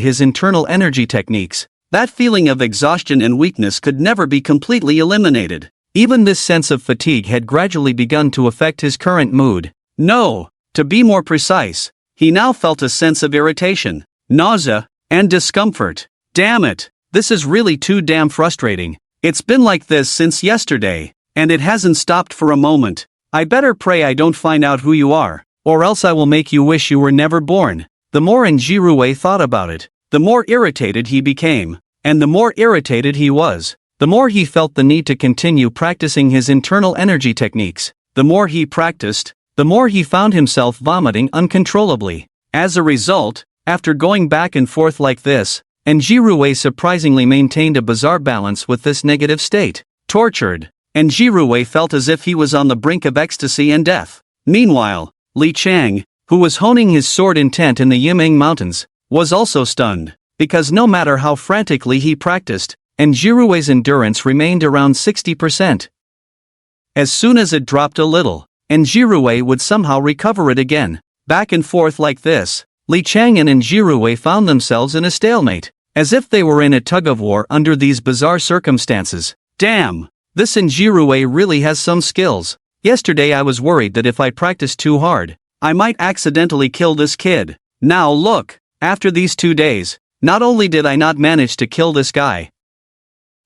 his internal energy techniques, that feeling of exhaustion and weakness could never be completely eliminated. Even this sense of fatigue had gradually begun to affect his current mood. No, to be more precise, he now felt a sense of irritation, nausea, and discomfort. Damn it, this is really too damn frustrating. It's been like this since yesterday, and it hasn't stopped for a moment. I better pray I don't find out who you are, or else I will make you wish you were never born. The more Jinrui thought about it, the more irritated he became. And the more irritated he was, the more he felt the need to continue practicing his internal energy techniques. The more he practiced, the more he found himself vomiting uncontrollably. As a result, after going back and forth like this, Jinrui surprisingly maintained a bizarre balance with this negative state. Tortured, Jinrui felt as if he was on the brink of ecstasy and death. Meanwhile, Li Chang, who was honing his sword intent in the Yimeng Mountains, was also stunned. Because no matter how frantically he practiced, Jinrui's endurance remained around 60%. As soon as it dropped a little, Jinrui would somehow recover it again. Back and forth like this, Li Chang and Jinrui found themselves in a stalemate, as if they were in a tug-of-war under these bizarre circumstances. Damn, this Jinrui really has some skills. Yesterday I was worried that if I practiced too hard, I might accidentally kill this kid. Now look, after these 2 days, not only did I not manage to kill this guy,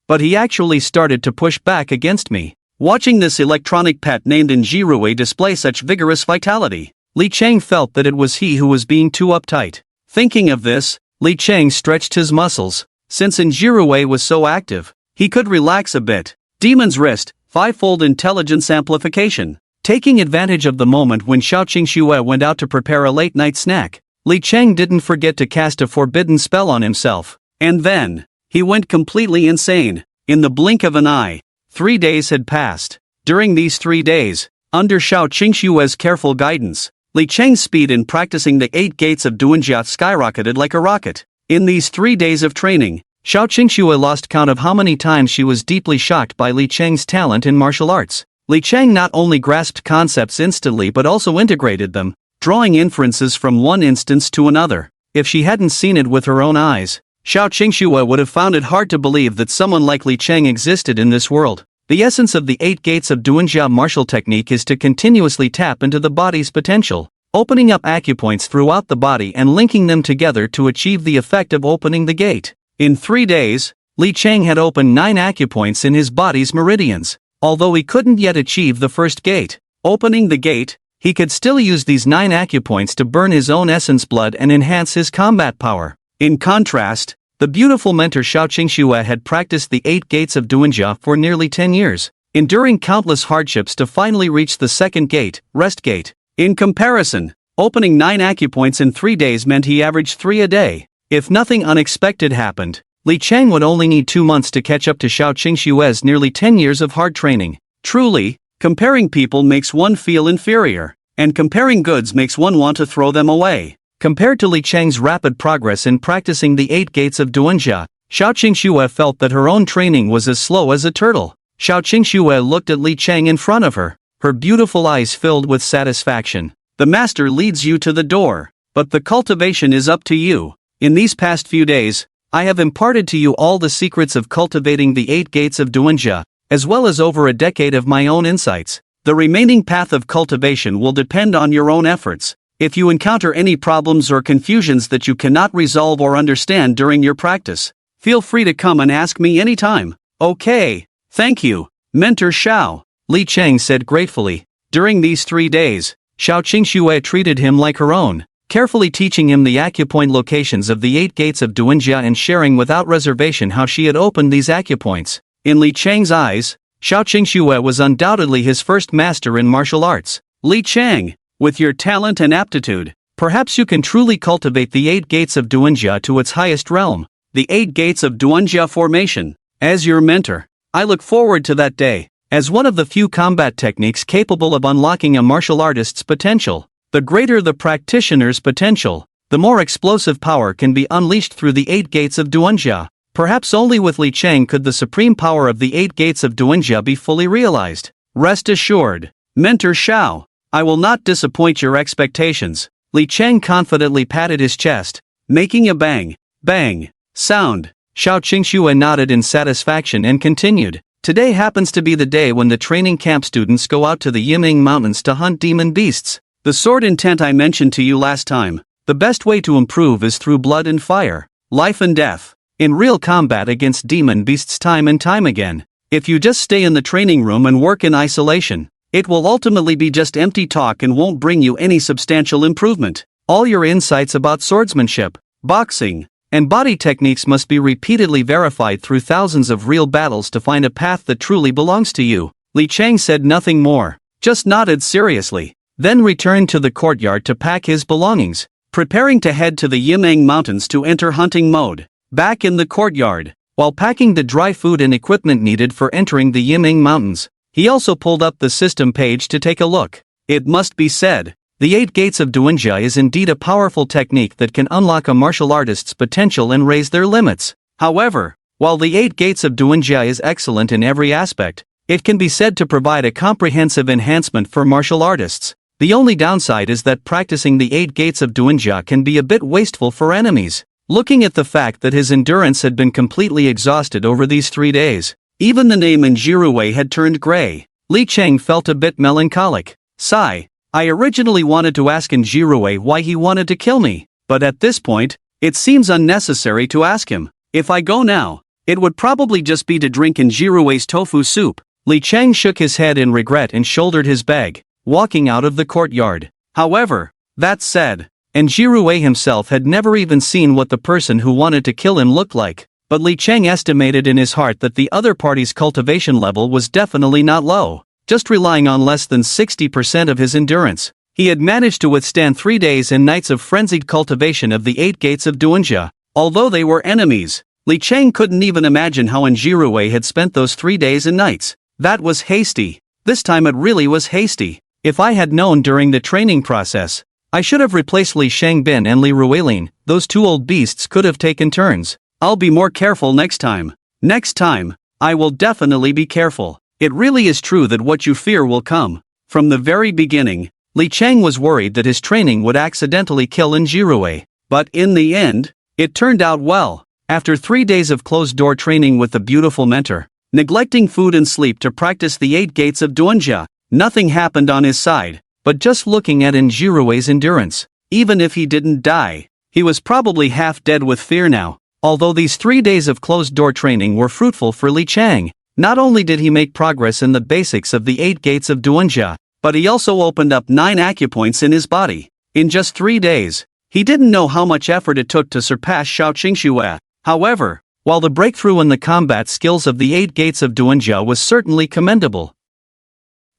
but he actually started to push back against me. Watching this electronic pet named Jinrui display such vigorous vitality, Li Chang felt that it was he who was being too uptight. Thinking of this, Li Chang stretched his muscles. Since Jinrui was so active, he could relax a bit. Demon's Wrist, 5-fold intelligence amplification. Taking advantage of the moment when Xiao Qingxue went out to prepare a late-night snack, Li Chang didn't forget to cast a forbidden spell on himself. And then, he went completely insane. In the blink of an eye, 3 days had passed. During these 3 days, under Xiao Qingxue's careful guidance, Li Chang's speed in practicing the 8 gates of Duanjia skyrocketed like a rocket. In these 3 days of training, Xiao Qingxue lost count of how many times she was deeply shocked by Li Chang's talent in martial arts. Li Chang not only grasped concepts instantly but also integrated them, drawing inferences from one instance to another. If she hadn't seen it with her own eyes, Xiao Qingxue would have found it hard to believe that someone like Li Chang existed in this world. The essence of the 8 gates of Duanjia martial technique is to continuously tap into the body's potential, opening up acupoints throughout the body and linking them together to achieve the effect of opening the gate. In 3 days, Li Chang had opened 9 acupoints in his body's meridians. Although he couldn't yet achieve the first gate, opening the gate, he could still use these 9 acupoints to burn his own essence blood and enhance his combat power. In contrast, the beautiful mentor Xiao Qingxue had practiced the 8 gates of Duanjia for nearly 10 years, enduring countless hardships to finally reach the second gate, Rest Gate. In comparison, opening 9 acupoints in 3 days meant he averaged 3 a day. If nothing unexpected happened, Li Chang would only need 2 months to catch up to Xiao Qingxue's nearly 10 years of hard training. Truly, comparing people makes one feel inferior, and comparing goods makes one want to throw them away. Compared to Li Chang's rapid progress in practicing the 8 gates of Duanjia, Xiao Qingxue felt that her own training was as slow as a turtle. Xiao Qingxue looked at Li Chang in front of her, her beautiful eyes filled with satisfaction. The master leads you to the door, but the cultivation is up to you. In these past few days, I have imparted to you all the secrets of cultivating the 8 gates of Duanjia, as well as over a decade of my own insights. The remaining path of cultivation will depend on your own efforts. If you encounter any problems or confusions that you cannot resolve or understand during your practice, feel free to come and ask me anytime. Okay, thank you, Mentor Xiao, Li Cheng said gratefully. During these 3 days, Xiao Qingxue treated him like her own, carefully teaching him the acupoint locations of the 8 gates of Duanjia and sharing without reservation how she had opened these acupoints. In Li Cheng's eyes, Xiao Qingxue was undoubtedly his first master in martial arts. Li Cheng, with your talent and aptitude, perhaps you can truly cultivate the 8 gates of Duanjia to its highest realm, the 8 gates of Duanjia formation. As your mentor, I look forward to that day. As one of the few combat techniques capable of unlocking a martial artist's potential, the greater the practitioner's potential, the more explosive power can be unleashed through the 8 gates of Duanjia. Perhaps only with Li Cheng could the supreme power of the 8 gates of Duanjia be fully realized. Rest assured, Mentor Xiao, I will not disappoint your expectations. Li Cheng confidently patted his chest, making a bang, bang sound. Xiao Qingxue nodded in satisfaction and continued. Today happens to be the day when the training camp students go out to the Yiming Mountains to hunt demon beasts. The sword intent I mentioned to you last time. The best way to improve is through blood and fire, life and death, in real combat against demon beasts time and time again. If you just stay in the training room and work in isolation, it will ultimately be just empty talk and won't bring you any substantial improvement. All your insights about swordsmanship, boxing, and body techniques must be repeatedly verified through thousands of real battles to find a path that truly belongs to you. Li Cheng said nothing more, just nodded seriously, then returned to the courtyard to pack his belongings, preparing to head to the Yimeng Mountains to enter hunting mode. Back in the courtyard, while packing the dry food and equipment needed for entering the Yimeng Mountains, he also pulled up the system page to take a look. It must be said, the 8 gates of Duanjia is indeed a powerful technique that can unlock a martial artist's potential and raise their limits. However, while the 8 gates of Duanjia is excellent in every aspect, it can be said to provide a comprehensive enhancement for martial artists. The only downside is that practicing the 8 gates of Duanjia can be a bit wasteful for enemies. Looking at the fact that his endurance had been completely exhausted over these 3 days, even the name Njirue had turned gray. Li Cheng felt a bit melancholic. Sigh. I originally wanted to ask Njirue why he wanted to kill me, but at this point, it seems unnecessary to ask him. If I go now, it would probably just be to drink Njirue's tofu soup. Li Cheng shook his head in regret and shouldered his bag, walking out of the courtyard. However, that said, Njirue himself had never even seen what the person who wanted to kill him looked like, but Li Cheng estimated in his heart that the other party's cultivation level was definitely not low. Just relying on less than 60% of his endurance, he had managed to withstand 3 days and nights of frenzied cultivation of the 8 gates of Duanjia. Although they were enemies, Li Cheng couldn't even imagine how Njirue had spent those 3 days and nights. That was hasty. This time it really was hasty. If I had known during the training process, I should have replaced Li Shengbin and Li Ruilin. Those 2 old beasts could have taken turns. I'll be more careful next time. Next time, I will definitely be careful. It really is true that what you fear will come. From the very beginning, Li Cheng was worried that his training would accidentally kill Njirue. But in the end, it turned out well. After 3 days of closed-door training with the beautiful mentor, neglecting food and sleep to practice the 8 gates of Duanjia, nothing happened on his side, but just looking at Njirue's endurance. Even if he didn't die, he was probably half dead with fear now. Although these 3 days of closed-door training were fruitful for Li Cheng, not only did he make progress in the basics of the 8 gates of Duanjia, but he also opened up 9 acupoints in his body. In just 3 days, he didn't know how much effort it took to surpass Xiao Qingxue. However, while the breakthrough in the combat skills of the 8 gates of Duanjia was certainly commendable,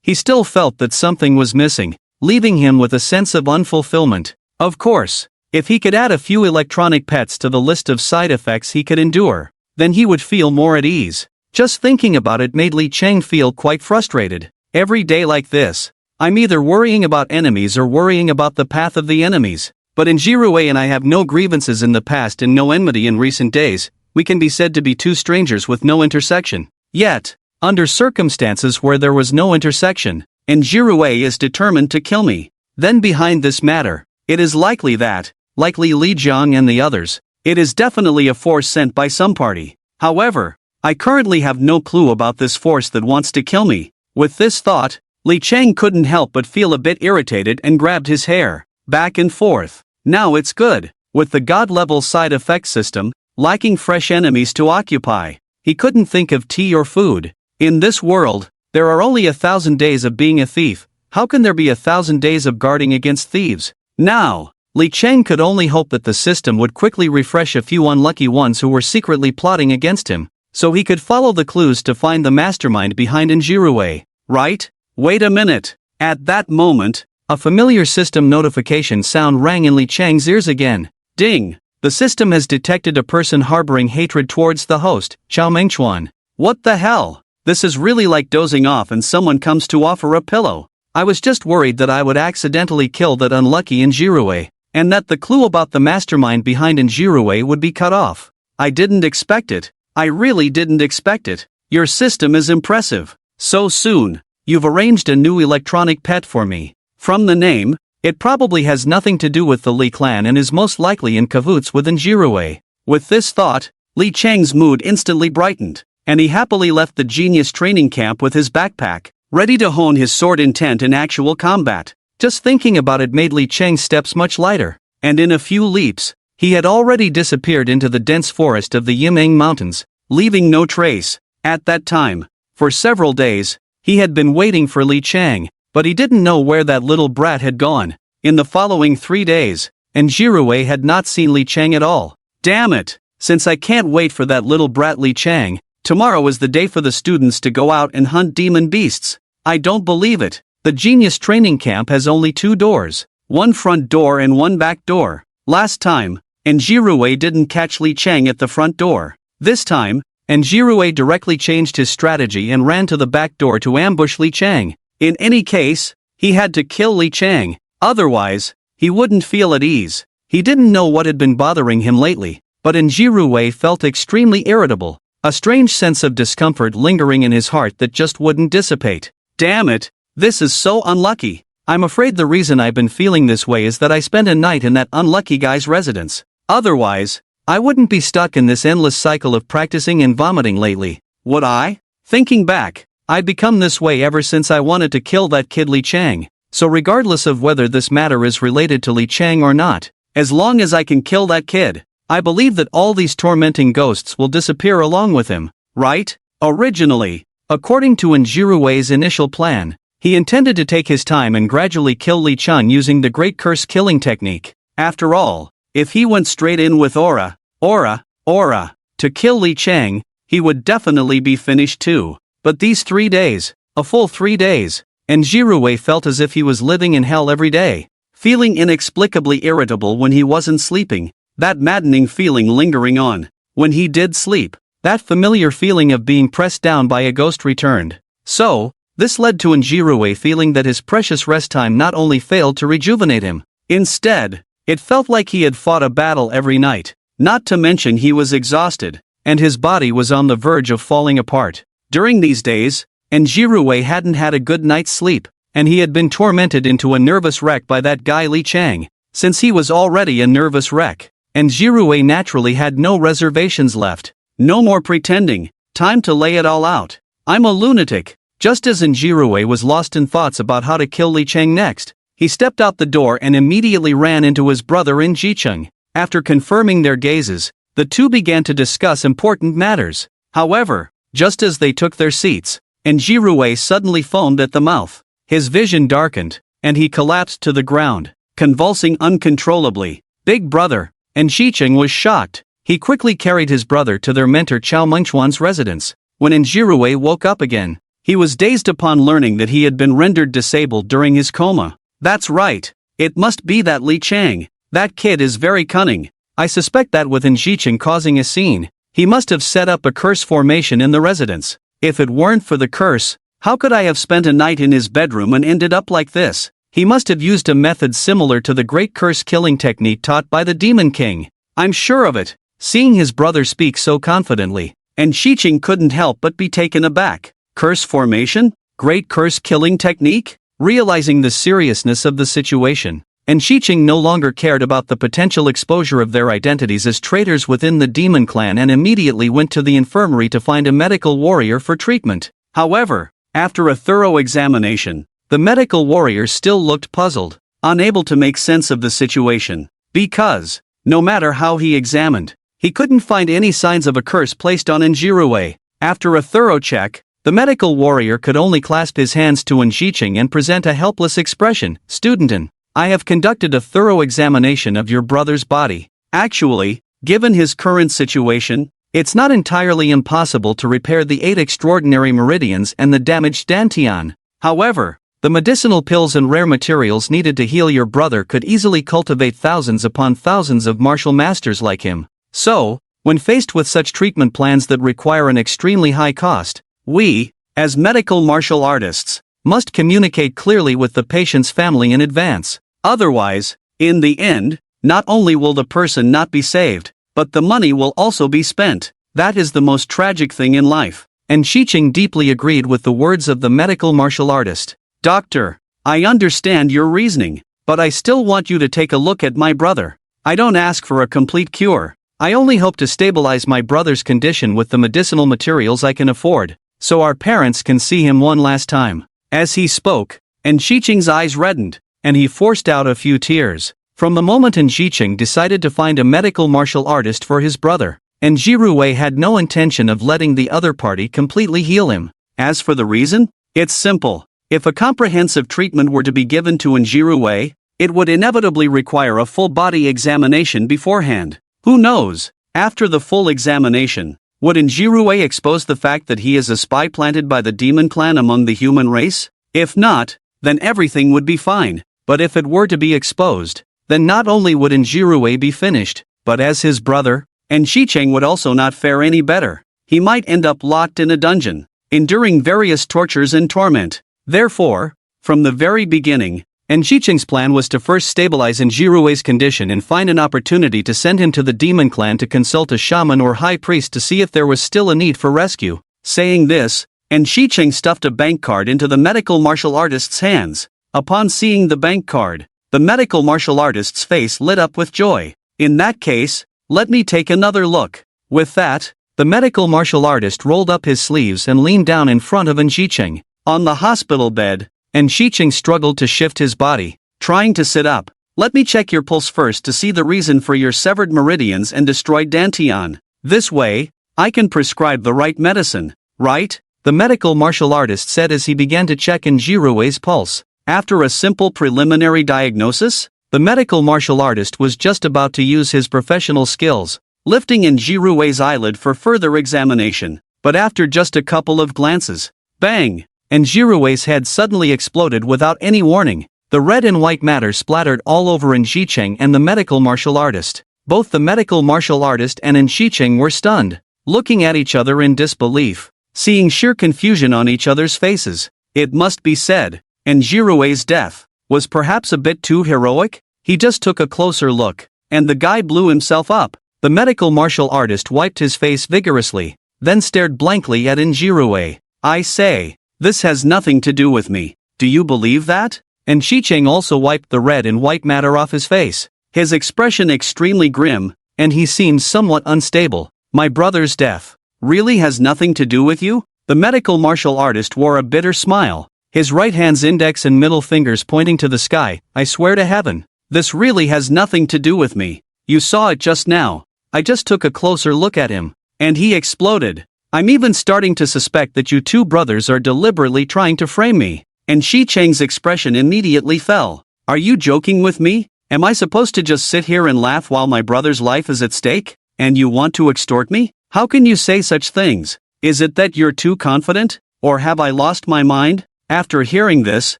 he still felt that something was missing, leaving him with a sense of unfulfillment. Of course, if he could add a few electronic pets to the list of side effects he could endure, then he would feel more at ease. Just thinking about it made Li Cheng feel quite frustrated. Every day like this, I'm either worrying about enemies or worrying about the path of the enemies. But Njirue and I have no grievances in the past and no enmity in recent days. We can be said to be 2 strangers with no intersection. Yet, under circumstances where there was no intersection, Njirue is determined to kill me. Then behind this matter, it is likely that, like Li Jiang and the others, it is definitely a force sent by some party. However, I currently have no clue about this force that wants to kill me. With this thought, Li Chang couldn't help but feel a bit irritated and grabbed his hair, back and forth. Now it's good. With the god-level side effect system, lacking fresh enemies to occupy, he couldn't think of tea or food. In this world, there are only 1,000 days of being a thief. How can there be 1,000 days of guarding against thieves? Now, Li Chang could only hope that the system would quickly refresh a few unlucky ones who were secretly plotting against him, so he could follow the clues to find the mastermind behind Injirue. Right? Wait a minute. At that moment, a familiar system notification sound rang in Li Chang's ears again. Ding! The system has detected a person harboring hatred towards the host, Chao Mengchuan. What the hell? This is really like dozing off and someone comes to offer a pillow. I was just worried that I would accidentally kill that unlucky Injirue, and that the clue about the mastermind behind Injirue would be cut off. I didn't expect it. I really didn't expect it. Your system is impressive. So soon. You've arranged a new electronic pet for me. From the name, it probably has nothing to do with the Li clan and is most likely in cahoots with Injirue. With this thought, Li Chang's mood instantly brightened, and he happily left the genius training camp with his backpack, ready to hone his sword intent in actual combat. Just thinking about it made Li Chang's steps much lighter, and in a few leaps, he had already disappeared into the dense forest of the Yimeng Mountains, leaving no trace. At that time, for several days, he had been waiting for Li Chang, but he didn't know where that little brat had gone. In the following 3 days, Injirue had not seen Li Chang at all. Damn it! Since I can't wait for that little brat Li Chang, tomorrow is the day for the students to go out and hunt demon beasts. I don't believe it. The genius training camp has only 2 doors, one front door and one back door. Last time, Injirue didn't catch Li Chang at the front door. This time, Injirue directly changed his strategy and ran to the back door to ambush Li Chang. In any case, he had to kill Li Chang, otherwise, he wouldn't feel at ease. He didn't know what had been bothering him lately, but Injirue felt extremely irritable, a strange sense of discomfort lingering in his heart that just wouldn't dissipate. Damn it, this is so unlucky. I'm afraid the reason I've been feeling this way is that I spent a night in that unlucky guy's residence. Otherwise, I wouldn't be stuck in this endless cycle of practicing and vomiting lately, would I? Thinking back, I'd become this way ever since I wanted to kill that kid Li Chang, so regardless of whether this matter is related to Li Chang or not, as long as I can kill that kid, I believe that all these tormenting ghosts will disappear along with him, right? Originally, according to Injirue's initial plan, he intended to take his time and gradually kill Li Chang using the Great Curse killing technique. After all, if he went straight in with aura, to kill Li Chang, he would definitely be finished too. But these 3 days, a full 3 days, Injirue felt as if he was living in hell every day, feeling inexplicably irritable when he wasn't sleeping, that maddening feeling lingering on. When he did sleep, that familiar feeling of being pressed down by a ghost returned. So, this led to Injirue feeling that his precious rest time not only failed to rejuvenate him, instead, it felt like he had fought a battle every night, not to mention he was exhausted, and his body was on the verge of falling apart. During these days, Injirue hadn't had a good night's sleep, and he had been tormented into a nervous wreck by that guy Li Chang. Since he was already a nervous wreck, Injirue naturally had no reservations left. No more pretending, time to lay it all out. I'm a lunatic. Just as Injirue was lost in thoughts about how to kill Li Chang next, he stepped out the door and immediately ran into his brother in Jicheng. After confirming their gazes, the two began to discuss important matters. However, just as they took their seats, Injirue suddenly foamed at the mouth. His vision darkened, and he collapsed to the ground, convulsing uncontrollably. Big brother, and Jicheng was shocked. He quickly carried his brother to their mentor Chao Mengchuan's residence. When Injirue woke up again, he was dazed upon learning that he had been rendered disabled during his coma. That's right, it must be that Li Chang. That kid is very cunning. I suspect that with Jicheng causing a scene, he must have set up a curse formation in the residence. If it weren't for the curse, how could I have spent a night in his bedroom and ended up like this? He must have used a method similar to the great curse killing technique taught by the Demon King. I'm sure of it. Seeing his brother speak so confidently, and Jicheng couldn't help but be taken aback. Curse formation? Great curse killing technique? Realizing the seriousness of the situation, and Shiching no longer cared about the potential exposure of their identities as traitors within the demon clan and immediately went to the infirmary to find a medical warrior for treatment. However, after a thorough examination, the medical warrior still looked puzzled, unable to make sense of the situation, because, no matter how he examined, he couldn't find any signs of a curse placed on Enjirue. After a thorough check, the medical warrior could only clasp his hands to Shiching and present a helpless expression. Studentin, I have conducted a thorough examination of your brother's body. Actually, given his current situation, it's not entirely impossible to repair the 8 extraordinary meridians and the damaged dantian. However, the medicinal pills and rare materials needed to heal your brother could easily cultivate thousands upon thousands of martial masters like him. So, when faced with such treatment plans that require an extremely high cost, we, as medical martial artists, must communicate clearly with the patient's family in advance. Otherwise, in the end, not only will the person not be saved, but the money will also be spent. That is the most tragic thing in life. And Shiching deeply agreed with the words of the medical martial artist. Doctor, I understand your reasoning, but I still want you to take a look at my brother. I don't ask for a complete cure. I only hope to stabilize my brother's condition with the medicinal materials I can afford, so our parents can see him one last time. As he spoke, Shiching's eyes reddened, and he forced out a few tears. From the moment Shiching decided to find a medical martial artist for his brother, Enjirue had no intention of letting the other party completely heal him. As for the reason, it's simple. If a comprehensive treatment were to be given to Enjirue, it would inevitably require a full-body examination beforehand. Who knows, after the full examination, would Enjirue expose the fact that he is a spy planted by the demon clan among the human race? If not, then everything would be fine, but if it were to be exposed, then not only would Enjirue be finished, but as his brother, Shiching would also not fare any better. He might end up locked in a dungeon, enduring various tortures and torment. Therefore, from the very beginning, Shiching's plan was to first stabilize Enjirue's condition and find an opportunity to send him to the demon clan to consult a shaman or high priest to see if there was still a need for rescue. Saying this, Shiching stuffed a bank card into the medical martial artist's hands. Upon seeing the bank card, the medical martial artist's face lit up with joy. In that case, let me take another look. With that, the medical martial artist rolled up his sleeves and leaned down in front of Shiching. On the hospital bed, Shiching struggled to shift his body, trying to sit up. Let me check your pulse first to see the reason for your severed meridians and destroyed dantian. This way, I can prescribe the right medicine, right? The medical martial artist said as he began to check Enjirue's pulse. After a simple preliminary diagnosis, the medical martial artist was just about to use his professional skills, lifting Enjirue's eyelid for further examination. But after just a couple of glances, bang! Enjirue's head suddenly exploded without any warning. The red and white matter splattered all over Shiching and the medical martial artist. Both the medical martial artist and Shiching were stunned, looking at each other in disbelief, seeing sheer confusion on each other's faces. It must be said, Enjirue's death was perhaps a bit too heroic. He just took a closer look, and the guy blew himself up. The medical martial artist wiped his face vigorously, then stared blankly at Enjirue. I say, this has nothing to do with me. Do you believe that? Shiching also wiped the red and white matter off his face, his expression extremely grim, and he seemed somewhat unstable. My brother's death really has nothing to do with you? The medical martial artist wore a bitter smile, his right hand's index and middle fingers pointing to the sky. I swear to heaven, this really has nothing to do with me. You saw it just now. I just took a closer look at him, and he exploded. I'm even starting to suspect that you two brothers are deliberately trying to frame me. Shiching's expression immediately fell. Are you joking with me? Am I supposed to just sit here and laugh while my brother's life is at stake? And you want to extort me? How can you say such things? Is it that you're too confident? Or have I lost my mind? After hearing this,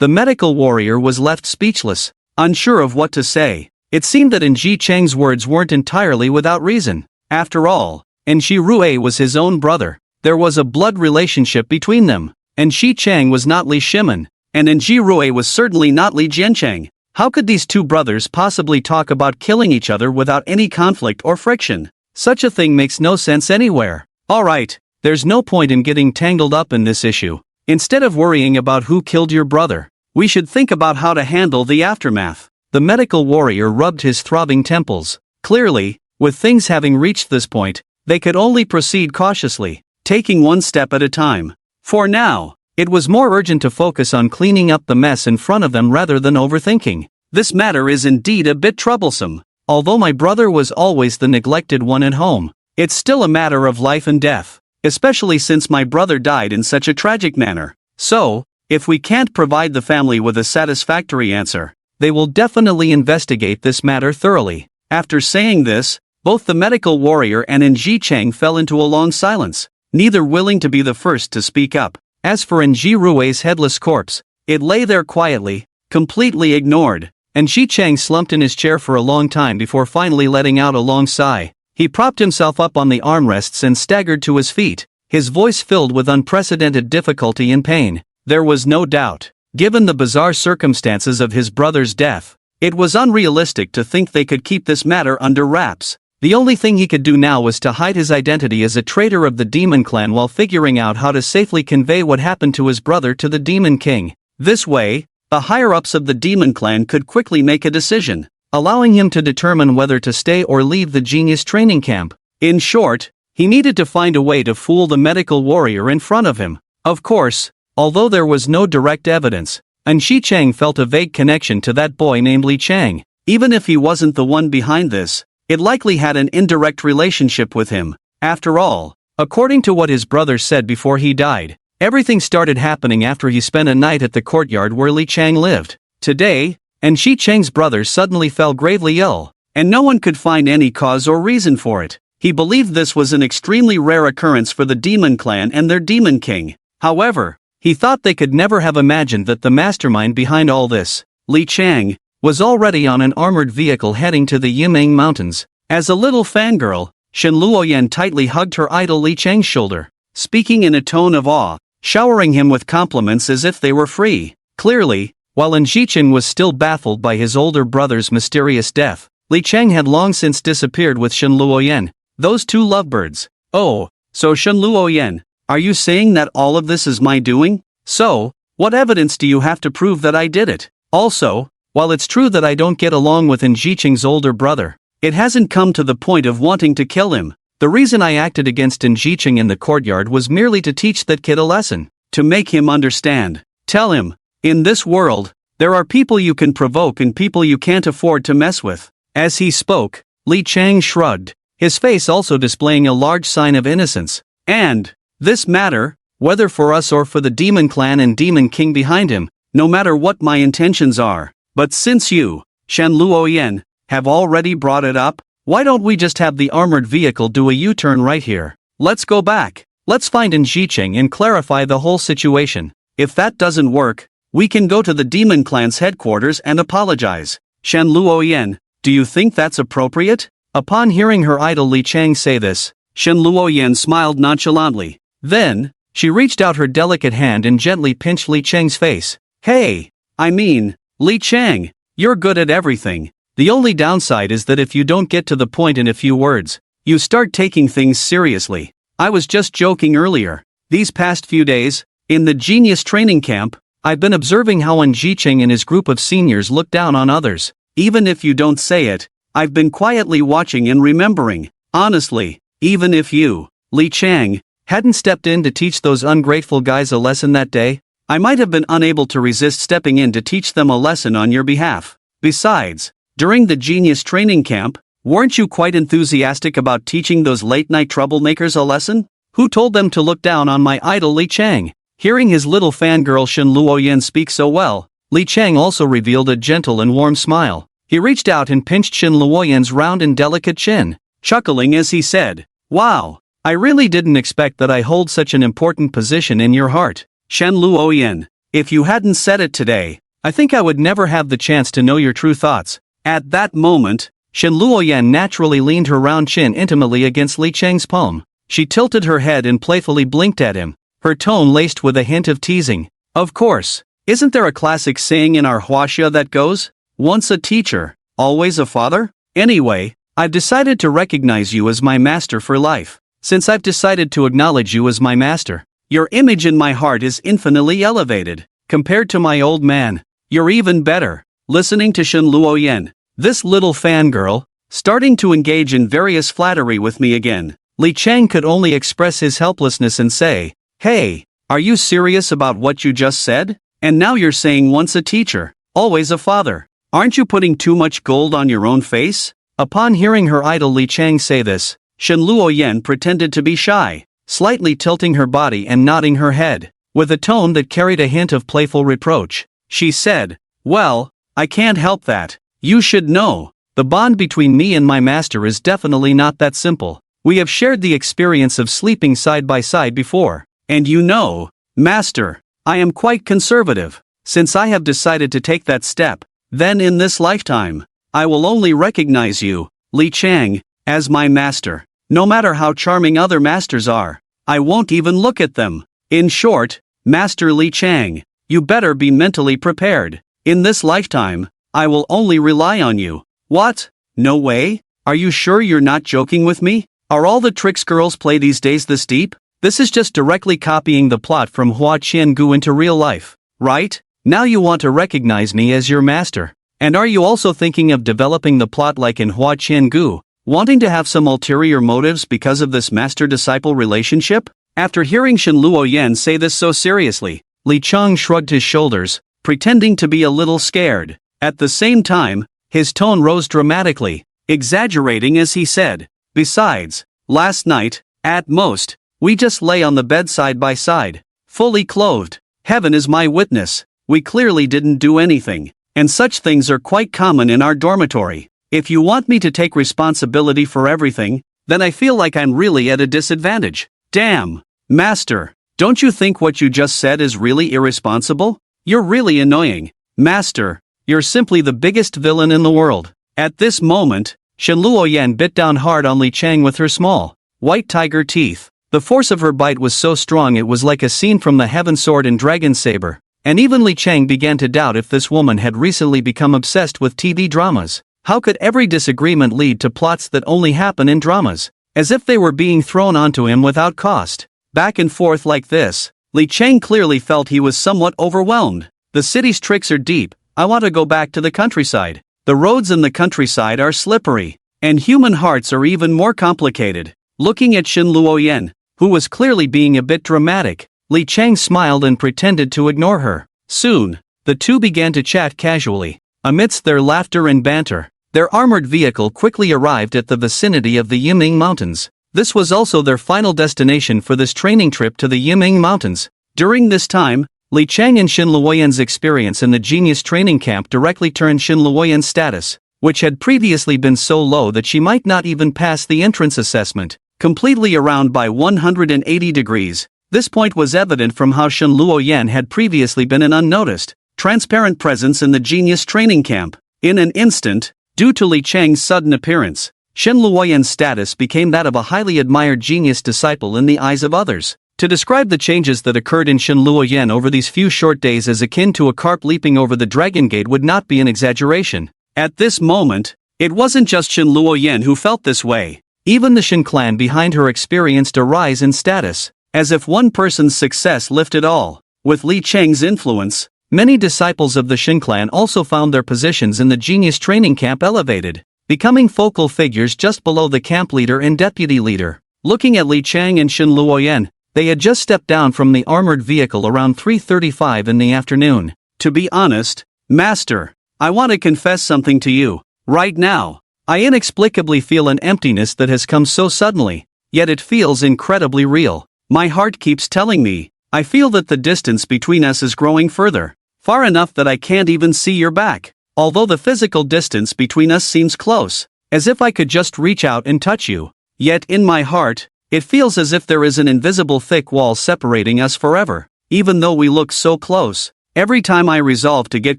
the medical warrior was left speechless, unsure of what to say. It seemed that Shiching's words weren't entirely without reason. After all, Enjirue was his own brother. There was a blood relationship between them. Shiching was not Li Shimen, and Enjirue was certainly not Li Jiancheng. How could these two brothers possibly talk about killing each other without any conflict or friction? Such a thing makes no sense anywhere. Alright, there's no point in getting tangled up in this issue. Instead of worrying about who killed your brother, We should think about how to handle the aftermath. The medical warrior rubbed his throbbing temples. Clearly, with things having reached this point, they could only proceed cautiously, taking one step at a time. For now, it was more urgent to focus on cleaning up the mess in front of them rather than overthinking. This matter is indeed a bit troublesome. Although my brother was always the neglected one at home, it's still a matter of life and death, especially since my brother died in such a tragic manner. So, if we can't provide the family with a satisfactory answer, they will definitely investigate this matter thoroughly. After saying this, both the medical warrior and Nji Cheng fell into a long silence, neither willing to be the first to speak up. As for Nji Rui's headless corpse, it lay there quietly, completely ignored. Nji Cheng slumped in his chair for a long time before finally letting out a long sigh. He propped himself up on the armrests and staggered to his feet, his voice filled with unprecedented difficulty and pain. There was no doubt, given the bizarre circumstances of his brother's death, it was unrealistic to think they could keep this matter under wraps. The only thing he could do now was to hide his identity as a traitor of the Demon Clan while figuring out how to safely convey what happened to his brother to the Demon King. This way, the higher-ups of the Demon Clan could quickly make a decision, allowing him to determine whether to stay or leave the genius training camp. In short, he needed to find a way to fool the medical warrior in front of him. Of course, although there was no direct evidence, Nji Cheng felt a vague connection to that boy named Li Chang. Even if he wasn't the one behind this, it likely had an indirect relationship with him. After all, according to what his brother said before he died, everything started happening after he spent a night at the courtyard where Li Chang lived. Today, Nji Cheng's brother suddenly fell gravely ill, and no one could find any cause or reason for it. He believed this was an extremely rare occurrence for the Demon Clan and their Demon King. However, he thought they could never have imagined that the mastermind behind all this, Li Chang, was already on an armored vehicle heading to the Yimeng Mountains. As a little fangirl, Shen Luoyan tightly hugged her idol Li Chang's shoulder, speaking in a tone of awe, showering him with compliments as if they were free. Clearly, while Nji Cheng was still baffled by his older brother's mysterious death, Li Chang had long since disappeared with Shen Luoyan, those two lovebirds. Oh, so Shen Luoyan, are you saying that all of this is my doing? So, what evidence do you have to prove that I did it? Also, while it's true that I don't get along with Nji Cheng's older brother, it hasn't come to the point of wanting to kill him. The reason I acted against Nji Cheng in the courtyard was merely to teach that kid a lesson, to make him understand. Tell him, in this world, there are people you can provoke and people you can't afford to mess with. As he spoke, Li Chang shrugged, his face also displaying a large sign of innocence. And, this matter, whether for us or for the Demon Clan and Demon King behind him, no matter what my intentions are. But since you, Shen Luoyan, have already brought it up, why don't we just have the armored vehicle do a U-turn right here? Let's go back. Let's find Nji Cheng and clarify the whole situation. If that doesn't work, we can go to the Demon Clan's headquarters and apologize. Shen Luoyan, do you think that's appropriate? Upon hearing her idol Li Chang say this, Shen Luoyan smiled nonchalantly. Then, she reached out her delicate hand and gently pinched Li Chang's face. Hey, Li Chang, you're good at everything. The only downside is that if you don't get to the point in a few words, you start taking things seriously. I was just joking earlier. These past few days, in the genius training camp, I've been observing how Nji Cheng and his group of seniors look down on others. Even if you don't say it, I've been quietly watching and remembering. Honestly, even if you, Li Chang, hadn't stepped in to teach those ungrateful guys a lesson that day, I might have been unable to resist stepping in to teach them a lesson on your behalf. Besides, during the genius training camp, weren't you quite enthusiastic about teaching those late-night troublemakers a lesson? Who told them to look down on my idol Li Chang? Hearing his little fangirl Shen Luoyan speak so well, Li Chang also revealed a gentle and warm smile. He reached out and pinched Shen Luoyan's round and delicate chin, chuckling as he said, "Wow, I really didn't expect that I hold such an important position in your heart. Shen Luoyan, if you hadn't said it today, I think I would never have the chance to know your true thoughts." At that moment, Shen Luoyan naturally leaned her round chin intimately against Li Chang's palm. She tilted her head and playfully blinked at him, her tone laced with a hint of teasing. Of course, isn't there a classic saying in our huaxia that goes, "Once a teacher, always a father"? Anyway, I've decided to recognize you as my master for life. Since I've decided to acknowledge you as my master, your image in my heart is infinitely elevated. Compared to my old man, you're even better. Listening to Shen Luoyan, this little fangirl, starting to engage in various flattery with me again. Li Chang could only express his helplessness and say, "Hey, are you serious about what you just said? And now you're saying once a teacher, always a father. Aren't you putting too much gold on your own face?" Upon hearing her idol Li Chang say this, Shen Luoyan pretended to be shy, slightly tilting her body and nodding her head. With a tone that carried a hint of playful reproach, she said, "Well, I can't help that. You should know, the bond between me and my master is definitely not that simple. We have shared the experience of sleeping side by side before. And you know, master, I am quite conservative. Since I have decided to take that step, then in this lifetime, I will only recognize you, Li Chang, as my master. No matter how charming other masters are, I won't even look at them. In short, Master Li Chang, you better be mentally prepared. In this lifetime, I will only rely on you." "What? No way? Are you sure you're not joking with me? Are all the tricks girls play these days this deep? This is just directly copying the plot from Hua Qiangu into real life, right? Now you want to recognize me as your master. And are you also thinking of developing the plot like in Hua Qiangu, wanting to have some ulterior motives because of this master-disciple relationship?" After hearing Shen Luoyan say this so seriously, Li Chang shrugged his shoulders, pretending to be a little scared. At the same time, his tone rose dramatically, exaggerating as he said, "Besides, last night, at most, we just lay on the bed side by side, fully clothed. Heaven is my witness, we clearly didn't do anything, and such things are quite common in our dormitory. If you want me to take responsibility for everything, then I feel like I'm really at a disadvantage. Damn, master, don't you think what you just said is really irresponsible? You're really annoying. Master, you're simply the biggest villain in the world." At this moment, Shen Luoyan bit down hard on Li Chang with her small, white tiger teeth. The force of her bite was so strong it was like a scene from the Heaven Sword and Dragon Saber, and even Li Chang began to doubt if this woman had recently become obsessed with TV dramas. How could every disagreement lead to plots that only happen in dramas? As if they were being thrown onto him without cost. Back and forth like this, Li Chang clearly felt he was somewhat overwhelmed. The city's tricks are deep. I want to go back to the countryside. The roads in the countryside are slippery, and human hearts are even more complicated. Looking at Shen Luoyan, who was clearly being a bit dramatic, Li Chang smiled and pretended to ignore her. Soon, the two began to chat casually. Amidst their laughter and banter, their armored vehicle quickly arrived at the vicinity of the Yiming Mountains. This was also their final destination for this training trip to the Yiming Mountains. During this time, Li Chang and Shen Luoyan's experience in the Genius training camp directly turned Shen Luoyan's status, which had previously been so low that she might not even pass the entrance assessment, completely around by 180 degrees. This point was evident from how Shen Luoyan had previously been an unnoticed, transparent presence in the Genius training camp. In an instant, due to Li Chang's sudden appearance, Shen Luoyan's status became that of a highly admired genius disciple in the eyes of others. To describe the changes that occurred in Shen Luoyan over these few short days as akin to a carp leaping over the dragon gate would not be an exaggeration. At this moment, it wasn't just Shen Luoyan who felt this way. Even the Shen clan behind her experienced a rise in status, as if one person's success lifted all. With Li Chang's influence, many disciples of the Shen clan also found their positions in the Genius training camp elevated, becoming focal figures just below the camp leader and deputy leader. Looking at Li Chang and Shen Luoyan, they had just stepped down from the armored vehicle around 3:35 in the afternoon. "To be honest, master, I want to confess something to you. Right now, I inexplicably feel an emptiness that has come so suddenly, yet it feels incredibly real. My heart keeps telling me, I feel that the distance between us is growing further, far enough that I can't even see your back. Although the physical distance between us seems close, as if I could just reach out and touch you, yet in my heart, it feels as if there is an invisible thick wall separating us forever. Even though we look so close, every time I resolve to get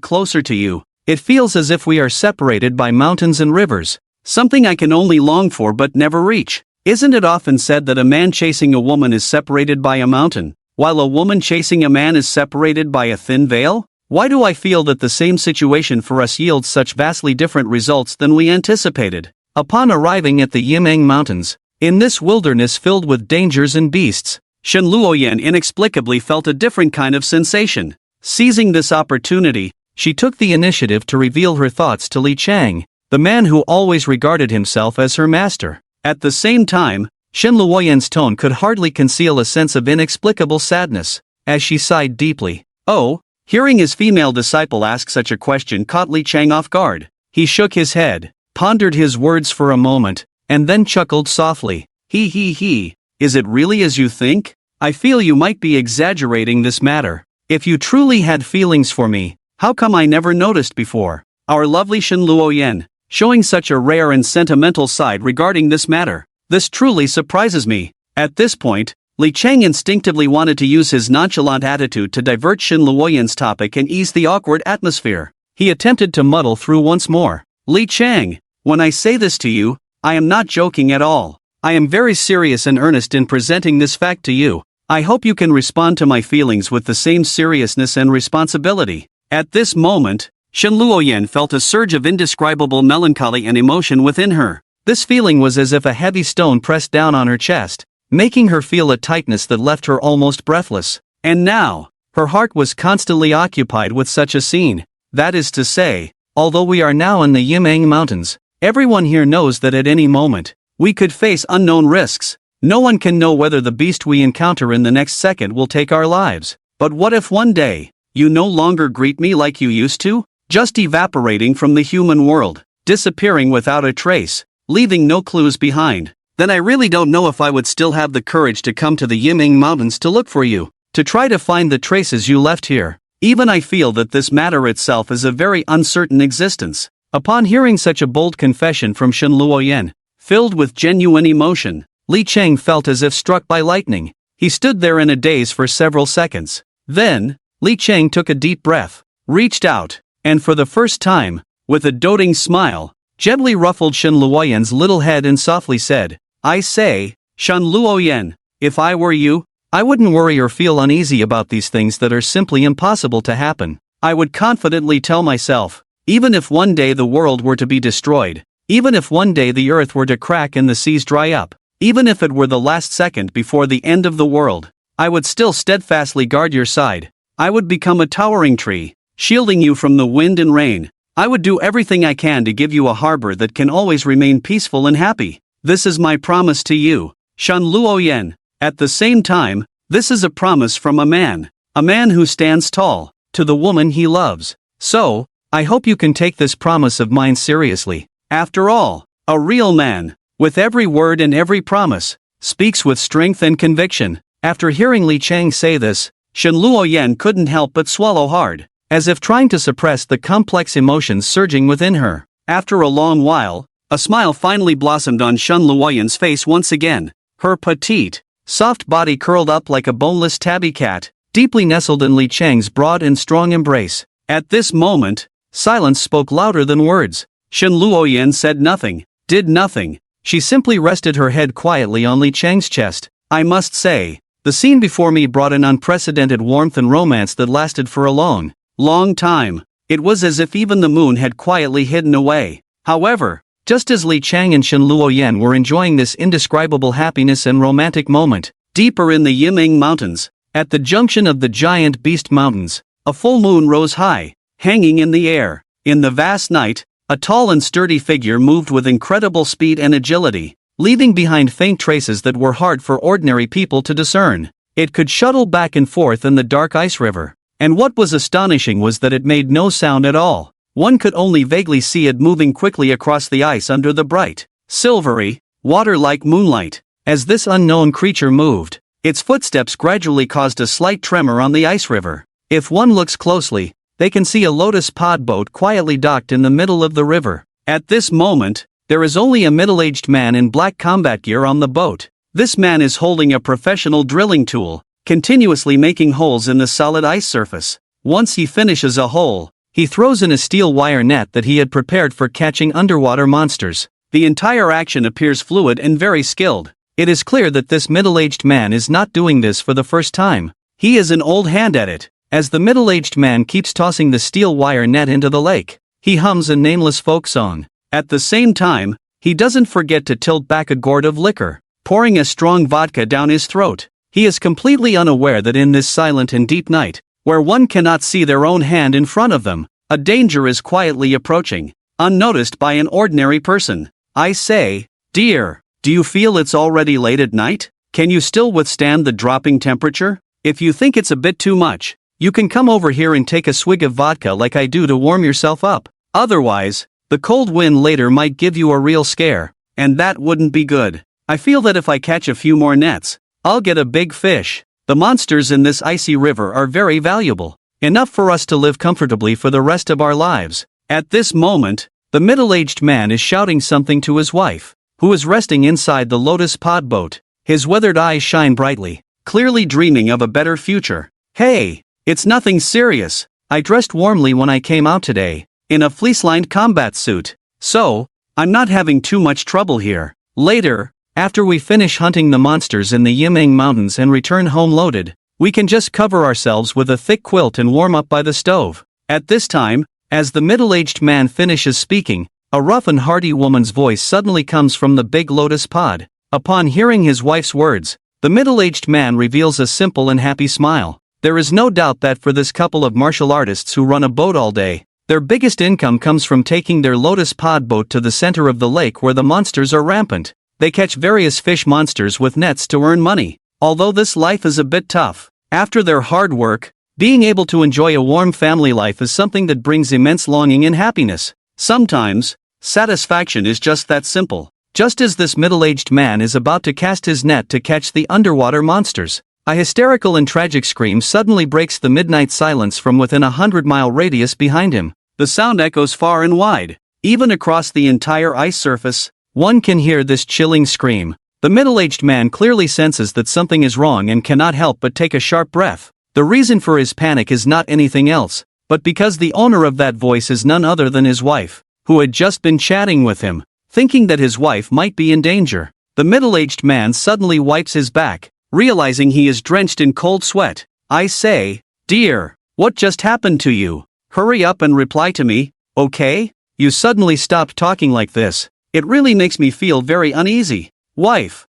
closer to you, it feels as if we are separated by mountains and rivers, something I can only long for but never reach. Isn't it often said that a man chasing a woman is separated by a mountain, while a woman chasing a man is separated by a thin veil? Why do I feel that the same situation for us yields such vastly different results than we anticipated? Upon arriving at the Yimeng Mountains, in this wilderness filled with dangers and beasts, Shen Luoyan inexplicably felt a different kind of sensation. Seizing this opportunity, she took the initiative to reveal her thoughts to Li Chang, the man who always regarded himself as her master. At the same time, Shen Luoyan's tone could hardly conceal a sense of inexplicable sadness, as she sighed deeply. Oh, hearing his female disciple ask such a question caught Li Chang off guard. He shook his head, pondered his words for a moment, and then chuckled softly. He, is it really as you think? I feel you might be exaggerating this matter. If you truly had feelings for me, how come I never noticed before? Our lovely Shen Luoyan, showing such a rare and sentimental side regarding this matter. This truly surprises me. At this point, Li Chang instinctively wanted to use his nonchalant attitude to divert Shen Luoyan's topic and ease the awkward atmosphere. He attempted to muddle through once more. Li Chang, when I say this to you, I am not joking at all. I am very serious and earnest in presenting this fact to you. I hope you can respond to my feelings with the same seriousness and responsibility. At this moment, Shen Luoyan felt a surge of indescribable melancholy and emotion within her. This feeling was as if a heavy stone pressed down on her chest, making her feel a tightness that left her almost breathless. And now, her heart was constantly occupied with such a scene. That is to say, although we are now in the Yimeng Mountains, everyone here knows that at any moment, we could face unknown risks. No one can know whether the beast we encounter in the next second will take our lives. But what if one day, you no longer greet me like you used to? Just evaporating from the human world, disappearing without a trace, leaving no clues behind. Then I really don't know if I would still have the courage to come to the Yimeng Mountains to look for you, to try to find the traces you left here. Even I feel that this matter itself is a very uncertain existence. Upon hearing such a bold confession from Shen Luoyan, filled with genuine emotion, Li Chang felt as if struck by lightning. He stood there in a daze for several seconds. Then, Li Chang took a deep breath, reached out, and for the first time, with a doting smile, gently ruffled Shen Luoyan's little head and softly said, I say, Shen Luoyan, if I were you, I wouldn't worry or feel uneasy about these things that are simply impossible to happen. I would confidently tell myself, even if one day the world were to be destroyed, even if one day the earth were to crack and the seas dry up, even if it were the last second before the end of the world, I would still steadfastly guard your side. I would become a towering tree, shielding you from the wind and rain. I would do everything I can to give you a harbor that can always remain peaceful and happy. This is my promise to you, Shen Luoyan. At the same time, this is a promise from a man who stands tall, to the woman he loves. So, I hope you can take this promise of mine seriously. After all, a real man, with every word and every promise, speaks with strength and conviction. After hearing Li Chang say this, Shen Luoyan couldn't help but swallow hard, as if trying to suppress the complex emotions surging within her. After a long while, a smile finally blossomed on Shen Luoyan's face once again. Her petite, soft body curled up like a boneless tabby cat, deeply nestled in Li Chang's broad and strong embrace. At this moment, silence spoke louder than words. Shen Luoyan said nothing, did nothing. She simply rested her head quietly on Li Chang's chest. I must say, the scene before me brought an unprecedented warmth and romance that lasted for a long time. It was as if even the moon had quietly hidden away. However, just as Li Chang and Shen Luoyan were enjoying this indescribable happiness and romantic moment, deeper in the Yimeng Mountains, at the junction of the giant beast mountains, a full moon rose high, hanging in the air. In the vast night, a tall and sturdy figure moved with incredible speed and agility, leaving behind faint traces that were hard for ordinary people to discern. It could shuttle back and forth in the dark ice river, and what was astonishing was that it made no sound at all. One could only vaguely see it moving quickly across the ice under the bright, silvery, water-like moonlight. As this unknown creature moved, its footsteps gradually caused a slight tremor on the ice river. If one looks closely, they can see a lotus pod boat quietly docked in the middle of the river. At this moment, there is only a middle-aged man in black combat gear on the boat. This man is holding a professional drilling tool, continuously making holes in the solid ice surface. Once he finishes a hole, he throws in a steel wire net that he had prepared for catching underwater monsters. The entire action appears fluid and very skilled. It is clear that this middle-aged man is not doing this for the first time. He is an old hand at it. As the middle-aged man keeps tossing the steel wire net into the lake, he hums a nameless folk song. At the same time, he doesn't forget to tilt back a gourd of liquor, pouring a strong vodka down his throat. He is completely unaware that in this silent and deep night, where one cannot see their own hand in front of them, A danger is quietly approaching, unnoticed by an ordinary person. I say, dear, do you feel it's already late at night? Can you still withstand the dropping temperature? If you think it's a bit too much, you can come over here and take a swig of vodka like I do to warm yourself up. Otherwise, the cold wind later might give you a real scare, and that wouldn't be good. I feel that if I catch a few more nets, I'll get a big fish. The monsters in this icy river are very valuable, enough for us to live comfortably for the rest of our lives. At this moment, the middle-aged man is shouting something to his wife, who is resting inside the lotus pod boat. His weathered eyes shine brightly, clearly dreaming of a better future. Hey, it's nothing serious. I dressed warmly when I came out today, in a fleece-lined combat suit. So, I'm not having too much trouble here. Later, after we finish hunting the monsters in the Yimeng Mountains and return home loaded, we can just cover ourselves with a thick quilt and warm up by the stove. At this time, as the middle-aged man finishes speaking, a rough and hearty woman's voice suddenly comes from the big lotus pod. Upon hearing his wife's words, the middle-aged man reveals a simple and happy smile. There is no doubt that for this couple of martial artists who run a boat all day, their biggest income comes from taking their lotus pod boat to the center of the lake where the monsters are rampant. They catch various fish monsters with nets to earn money. Although this life is a bit tough, after their hard work, being able to enjoy a warm family life is something that brings immense longing and happiness. Sometimes, satisfaction is just that simple. Just as this middle-aged man is about to cast his net to catch the underwater monsters, a hysterical and tragic scream suddenly breaks the midnight silence from within a 100-mile radius behind him. The sound echoes far and wide. Even across the entire ice surface, one can hear this chilling scream. The middle-aged man clearly senses that something is wrong and cannot help but take a sharp breath. The reason for his panic is not anything else, but because the owner of that voice is none other than his wife, who had just been chatting with him. Thinking that his wife might be in danger, the middle-aged man suddenly wipes his back, realizing he is drenched in cold sweat. I say, dear, what just happened to you? Hurry up and reply to me, okay? You suddenly stopped talking like this. It really makes me feel very uneasy. Wife,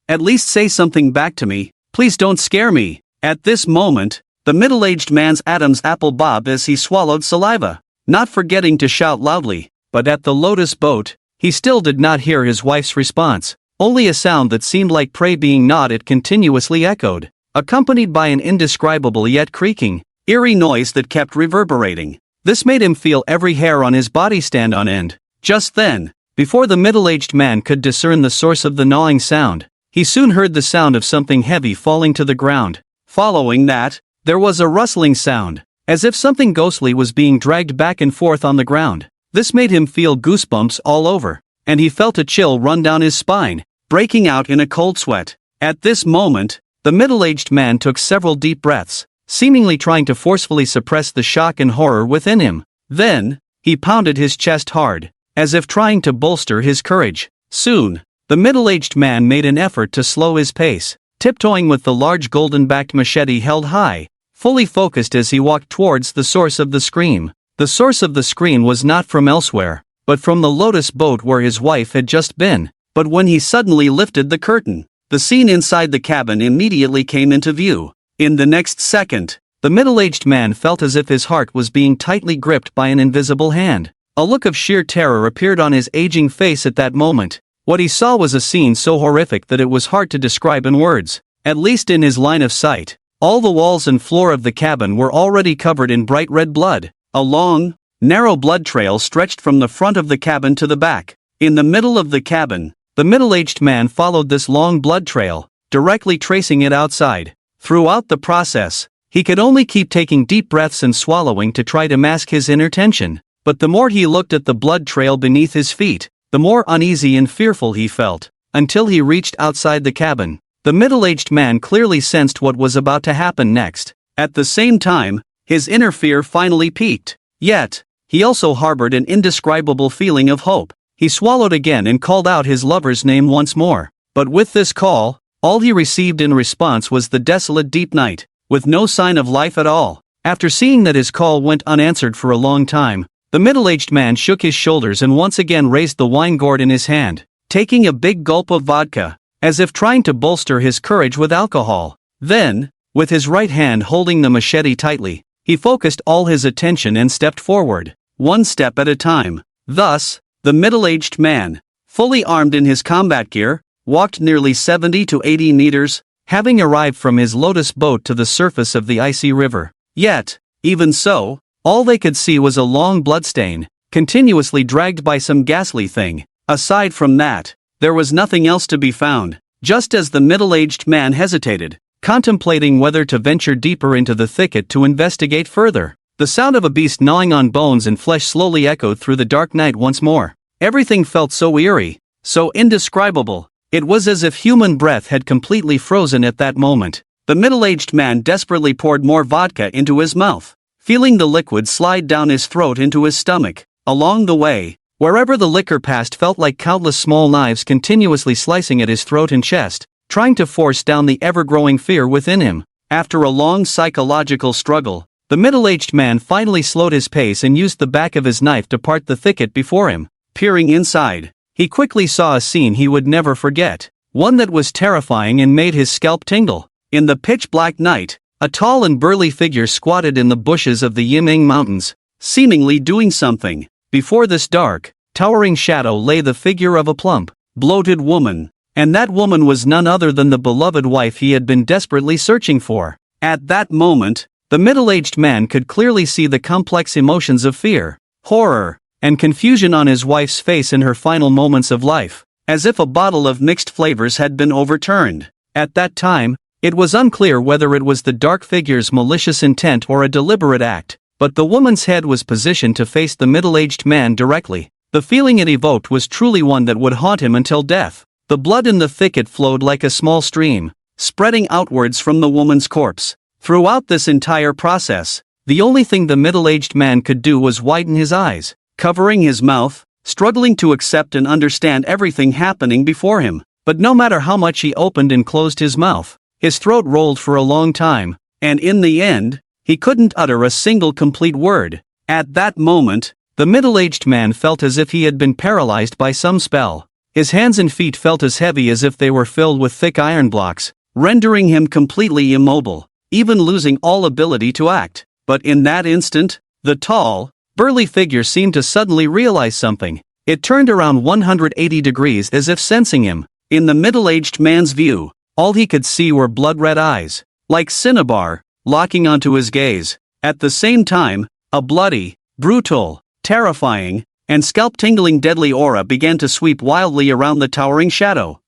at least say something back to me, please don't scare me. At this moment, the middle-aged man's Adam's apple bobbed as he swallowed saliva, not forgetting to shout loudly, but at the lotus boat, he still did not hear his wife's response, only a sound that seemed like prey being gnawed at continuously echoed, accompanied by an indescribable yet creaking, eerie noise that kept reverberating. This made him feel every hair on his body stand on end. Just then, before the middle-aged man could discern the source of the gnawing sound, he soon heard the sound of something heavy falling to the ground. Following that, there was a rustling sound, as if something ghostly was being dragged back and forth on the ground. This made him feel goosebumps all over, and he felt a chill run down his spine, breaking out in a cold sweat. At this moment, the middle-aged man took several deep breaths, seemingly trying to forcefully suppress the shock and horror within him. Then, he pounded his chest hard, as if trying to bolster his courage. Soon, the middle-aged man made an effort to slow his pace, tiptoeing with the large golden-backed machete held high, fully focused as he walked towards the source of the scream. The source of the scream was not from elsewhere, but from the lotus boat where his wife had just been. But when he suddenly lifted the curtain, the scene inside the cabin immediately came into view. In the next second, the middle-aged man felt as if his heart was being tightly gripped by an invisible hand. A look of sheer terror appeared on his aging face at that moment. What he saw was a scene so horrific that it was hard to describe in words, at least in his line of sight. All the walls and floor of the cabin were already covered in bright red blood. A long, narrow blood trail stretched from the front of the cabin to the back. In the middle of the cabin, the middle-aged man followed this long blood trail, directly tracing it outside. Throughout the process, he could only keep taking deep breaths and swallowing to try to mask his inner tension. But the more he looked at the blood trail beneath his feet, the more uneasy and fearful he felt, until he reached outside the cabin. The middle-aged man clearly sensed what was about to happen next. At the same time, his inner fear finally peaked. Yet, he also harbored an indescribable feeling of hope. He swallowed again and called out his lover's name once more. But with this call, all he received in response was the desolate deep night, with no sign of life at all. After seeing that his call went unanswered for a long time, the middle-aged man shook his shoulders and once again raised the wine gourd in his hand, taking a big gulp of vodka, as if trying to bolster his courage with alcohol. Then, with his right hand holding the machete tightly, he focused all his attention and stepped forward, one step at a time. Thus, the middle-aged man, fully armed in his combat gear, walked nearly 70 to 80 meters, having arrived from his lotus boat to the surface of the icy river. Yet, even so, all they could see was a long bloodstain, continuously dragged by some ghastly thing. Aside from that, there was nothing else to be found. Just as the middle-aged man hesitated, contemplating whether to venture deeper into the thicket to investigate further, the sound of a beast gnawing on bones and flesh slowly echoed through the dark night once more. Everything felt so eerie, so indescribable. It was as if human breath had completely frozen at that moment. The middle-aged man desperately poured more vodka into his mouth, feeling the liquid slide down his throat into his stomach. Along the way, wherever the liquor passed felt like countless small knives continuously slicing at his throat and chest, trying to force down the ever-growing fear within him. After a long psychological struggle, the middle-aged man finally slowed his pace and used the back of his knife to part the thicket before him. Peering inside, he quickly saw a scene he would never forget, one that was terrifying and made his scalp tingle. In the pitch-black night, a tall and burly figure squatted in the bushes of the Yiming Mountains, seemingly doing something. Before this dark, towering shadow lay the figure of a plump, bloated woman, and that woman was none other than the beloved wife he had been desperately searching for. At that moment, the middle-aged man could clearly see the complex emotions of fear, horror, and confusion on his wife's face in her final moments of life, as if a bottle of mixed flavors had been overturned. At that time, it was unclear whether it was the dark figure's malicious intent or a deliberate act, but the woman's head was positioned to face the middle-aged man directly. The feeling it evoked was truly one that would haunt him until death. The blood in the thicket flowed like a small stream, spreading outwards from the woman's corpse. Throughout this entire process, the only thing the middle-aged man could do was widen his eyes, covering his mouth, struggling to accept and understand everything happening before him. But no matter how much he opened and closed his mouth, his throat rolled for a long time, and in the end, he couldn't utter a single complete word. At that moment, the middle-aged man felt as if he had been paralyzed by some spell. His hands and feet felt as heavy as if they were filled with thick iron blocks, rendering him completely immobile, even losing all ability to act. But in that instant, the tall, burly figure seemed to suddenly realize something. It turned around 180 degrees as if sensing him. In the middle-aged man's view, all he could see were blood-red eyes, like cinnabar, locking onto his gaze. At the same time, a bloody, brutal, terrifying, and scalp-tingling deadly aura began to sweep wildly around the towering shadow.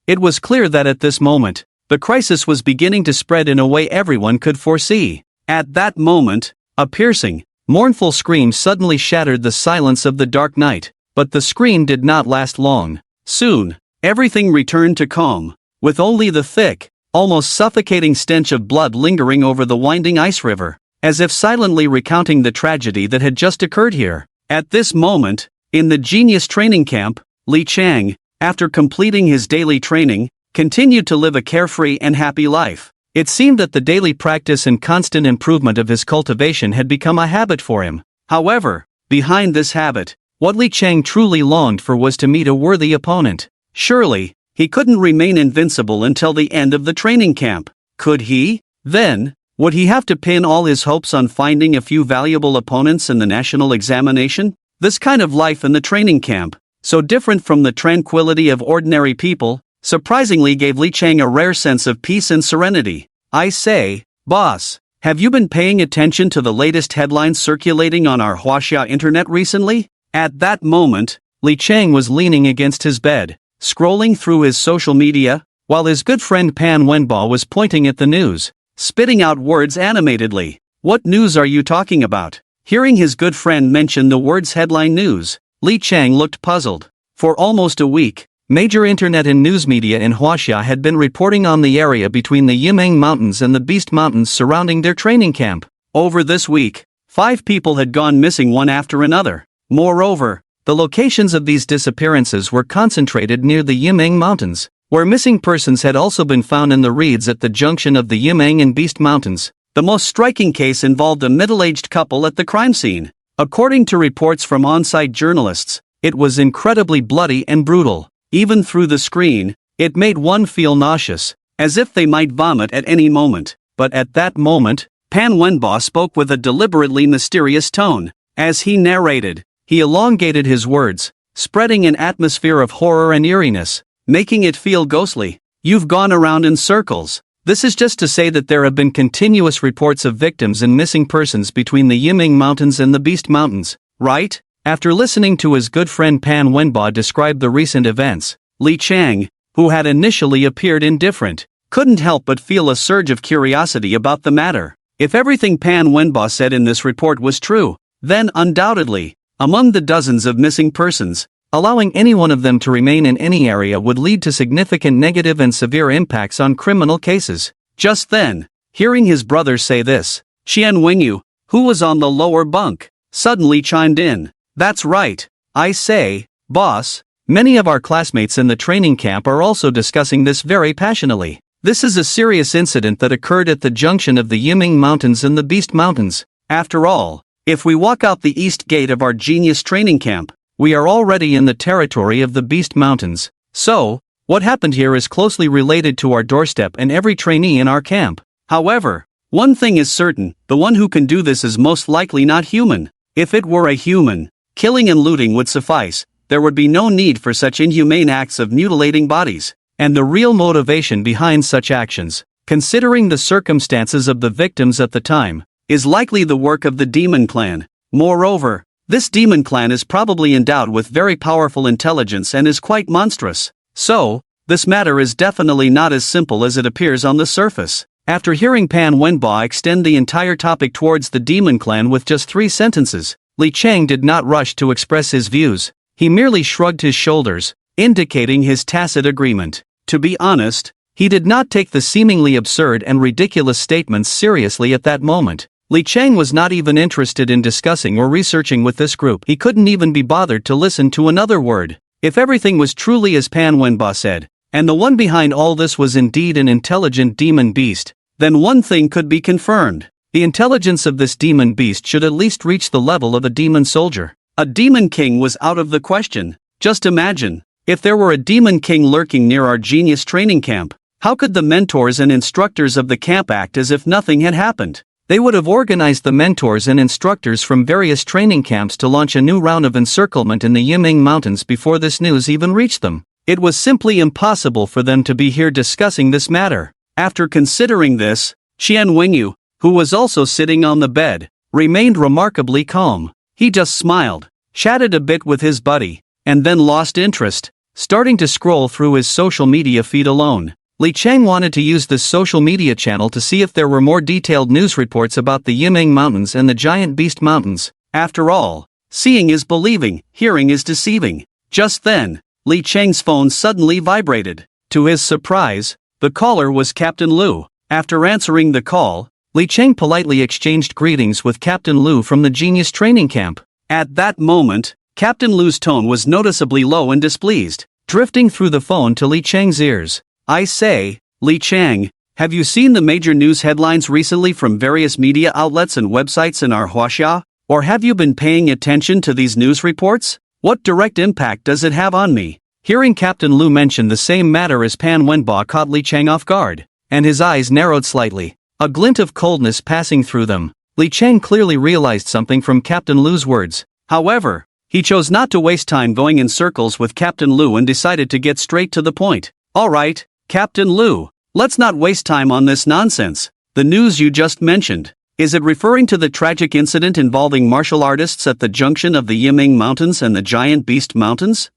It was clear that at this moment, the crisis was beginning to spread in a way everyone could foresee. At that moment, a piercing, mournful scream suddenly shattered the silence of the dark night, but the scream did not last long. Soon, everything returned to calm, with only the thick, almost suffocating stench of blood lingering over the winding ice river, as if silently recounting the tragedy that had just occurred here. At this moment, in the genius training camp, Li Chang, after completing his daily training, continued to live a carefree and happy life. It seemed that the daily practice and constant improvement of his cultivation had become a habit for him. However, behind this habit, what Li Chang truly longed for was to meet a worthy opponent. Surely, he couldn't remain invincible until the end of the training camp. Could he? Then, would he have to pin all his hopes on finding a few valuable opponents in the national examination? This kind of life in the training camp, so different from the tranquility of ordinary people, surprisingly gave Li Chang a rare sense of peace and serenity. I say, boss, have you been paying attention to the latest headlines circulating on our Huaxia internet recently? At that moment, Li Chang was leaning against his bed, scrolling through his social media, while his good friend Pan Wenbo was pointing at the news, spitting out words animatedly. What news are you talking about? Hearing his good friend mention the words headline news, Li Chang looked puzzled. For almost a week, major internet and news media in Huaxia had been reporting on the area between the Yiming Mountains and the Beast Mountains surrounding their training camp. Over this week, 5 people had gone missing one after another. Moreover, the locations of these disappearances were concentrated near the Yiming Mountains, where missing persons had also been found in the reeds at the junction of the Yiming and Beast Mountains. The most striking case involved a middle-aged couple at the crime scene. According to reports from on-site journalists, it was incredibly bloody and brutal. Even through the screen, it made one feel nauseous, as if they might vomit at any moment. But at that moment, Pan Wenba spoke with a deliberately mysterious tone. As he narrated, he elongated his words, spreading an atmosphere of horror and eeriness, making it feel ghostly. You've gone around in circles. This is just to say that there have been continuous reports of victims and missing persons between the Yiming Mountains and the Beast Mountains, right? After listening to his good friend Pan Wenba describe the recent events, Li Chang, who had initially appeared indifferent, couldn't help but feel a surge of curiosity about the matter. If everything Pan Wenba said in this report was true, then undoubtedly, among the dozens of missing persons, allowing any one of them to remain in any area would lead to significant negative and severe impacts on criminal cases. Just then, hearing his brother say this, Qian Wingyu, who was on the lower bunk, suddenly chimed in. That's right, I say, boss. Many of our classmates in the training camp are also discussing this very passionately. This is a serious incident that occurred at the junction of the Yiming Mountains and the Beast Mountains. After all, if we walk out the east gate of our genius training camp, we are already in the territory of the Beast Mountains. So, what happened here is closely related to our doorstep and every trainee in our camp. However, one thing is certain, the one who can do this is most likely not human. If it were a human, killing and looting would suffice. There would be no need for such inhumane acts of mutilating bodies. And the real motivation behind such actions, considering the circumstances of the victims at the time, is likely the work of the demon clan. Moreover, this demon clan is probably endowed with very powerful intelligence and is quite monstrous. So, this matter is definitely not as simple as it appears on the surface. After hearing Pan Wenba extend the entire topic towards the demon clan with just 3 sentences, Li Chang did not rush to express his views. He merely shrugged his shoulders, indicating his tacit agreement. To be honest, he did not take the seemingly absurd and ridiculous statements seriously at that moment. Li Chang was not even interested in discussing or researching with this group. He couldn't even be bothered to listen to another word. If everything was truly as Pan Wenba said, and the one behind all this was indeed an intelligent demon beast, then one thing could be confirmed. The intelligence of this demon beast should at least reach the level of a demon soldier. A demon king was out of the question. Just imagine, if there were a demon king lurking near our genius training camp, how could the mentors and instructors of the camp act as if nothing had happened? They would have organized the mentors and instructors from various training camps to launch a new round of encirclement in the Yiming Mountains before this news even reached them. It was simply impossible for them to be here discussing this matter. After considering this, Qian Wingyu, who was also sitting on the bed, remained remarkably calm. He just smiled, chatted a bit with his buddy, and then lost interest, starting to scroll through his social media feed alone. Li Chang wanted to use this social media channel to see if there were more detailed news reports about the Yiming Mountains and the giant Beast Mountains. After all, seeing is believing, hearing is deceiving. Just then, Li Chang's phone suddenly vibrated. To his surprise, the caller was Captain Lu. After answering the call, Li Chang politely exchanged greetings with Captain Lu from the Genius Training Camp. At that moment, Captain Lu's tone was noticeably low and displeased, drifting through the phone to Li Chang's ears. I say, Li Chang, have you seen the major news headlines recently from various media outlets and websites in our Huaxia? Or have you been paying attention to these news reports? What direct impact does it have on me? Hearing Captain Lu mention the same matter as Pan Wenba caught Li Chang off guard, and his eyes narrowed slightly, a glint of coldness passing through them. Li Chang clearly realized something from Captain Lu's words. However, he chose not to waste time going in circles with Captain Lu and decided to get straight to the point. Alright, Captain Lu, let's not waste time on this nonsense. The news you just mentioned, is it referring to the tragic incident involving martial artists at the junction of the Yiming Mountains and the giant Beast Mountains?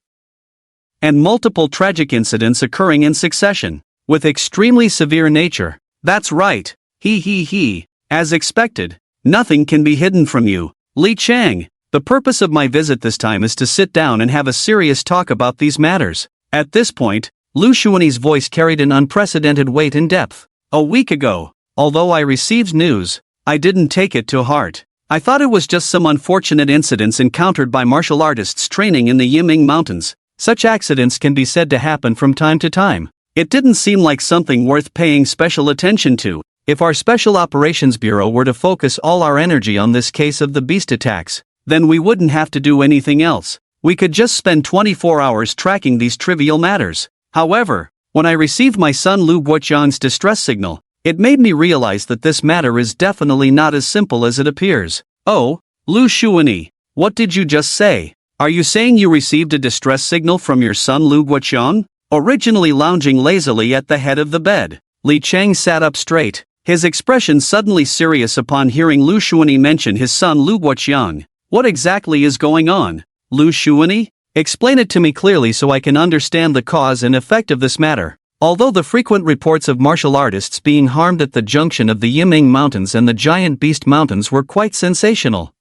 And multiple tragic incidents occurring in succession, with extremely severe nature. That's right, he. As expected, nothing can be hidden from you, Li Chang. The purpose of my visit this time is to sit down and have a serious talk about these matters. At this point, Lu Shuani's voice carried an unprecedented weight and depth. A week ago, although I received news, I didn't take it to heart. I thought it was just some unfortunate incidents encountered by martial artists training in the Yiming Mountains. Such accidents can be said to happen from time to time. It didn't seem like something worth paying special attention to. If our Special Operations Bureau were to focus all our energy on this case of the beast attacks, then we wouldn't have to do anything else. We could just spend 24 hours tracking these trivial matters. However, when I received my son Lu Guoqiang's distress signal, It made me realize that this matter is definitely not as simple as it appears. Oh, Lu Shuani, what did you just say? Are you saying you received a distress signal from your son Lu Guoqiang? Originally lounging lazily at the head of the bed, Li Chang sat up straight, his expression suddenly serious upon hearing Lu Shuani mention his son Lu Guoqiang. What exactly is going on? Lu Shuani? Explain it to me clearly so I can understand the cause and effect of this matter. Although the frequent reports of martial artists being harmed at the junction of the Yiming Mountains and the Giant Beast Mountains were quite sensational.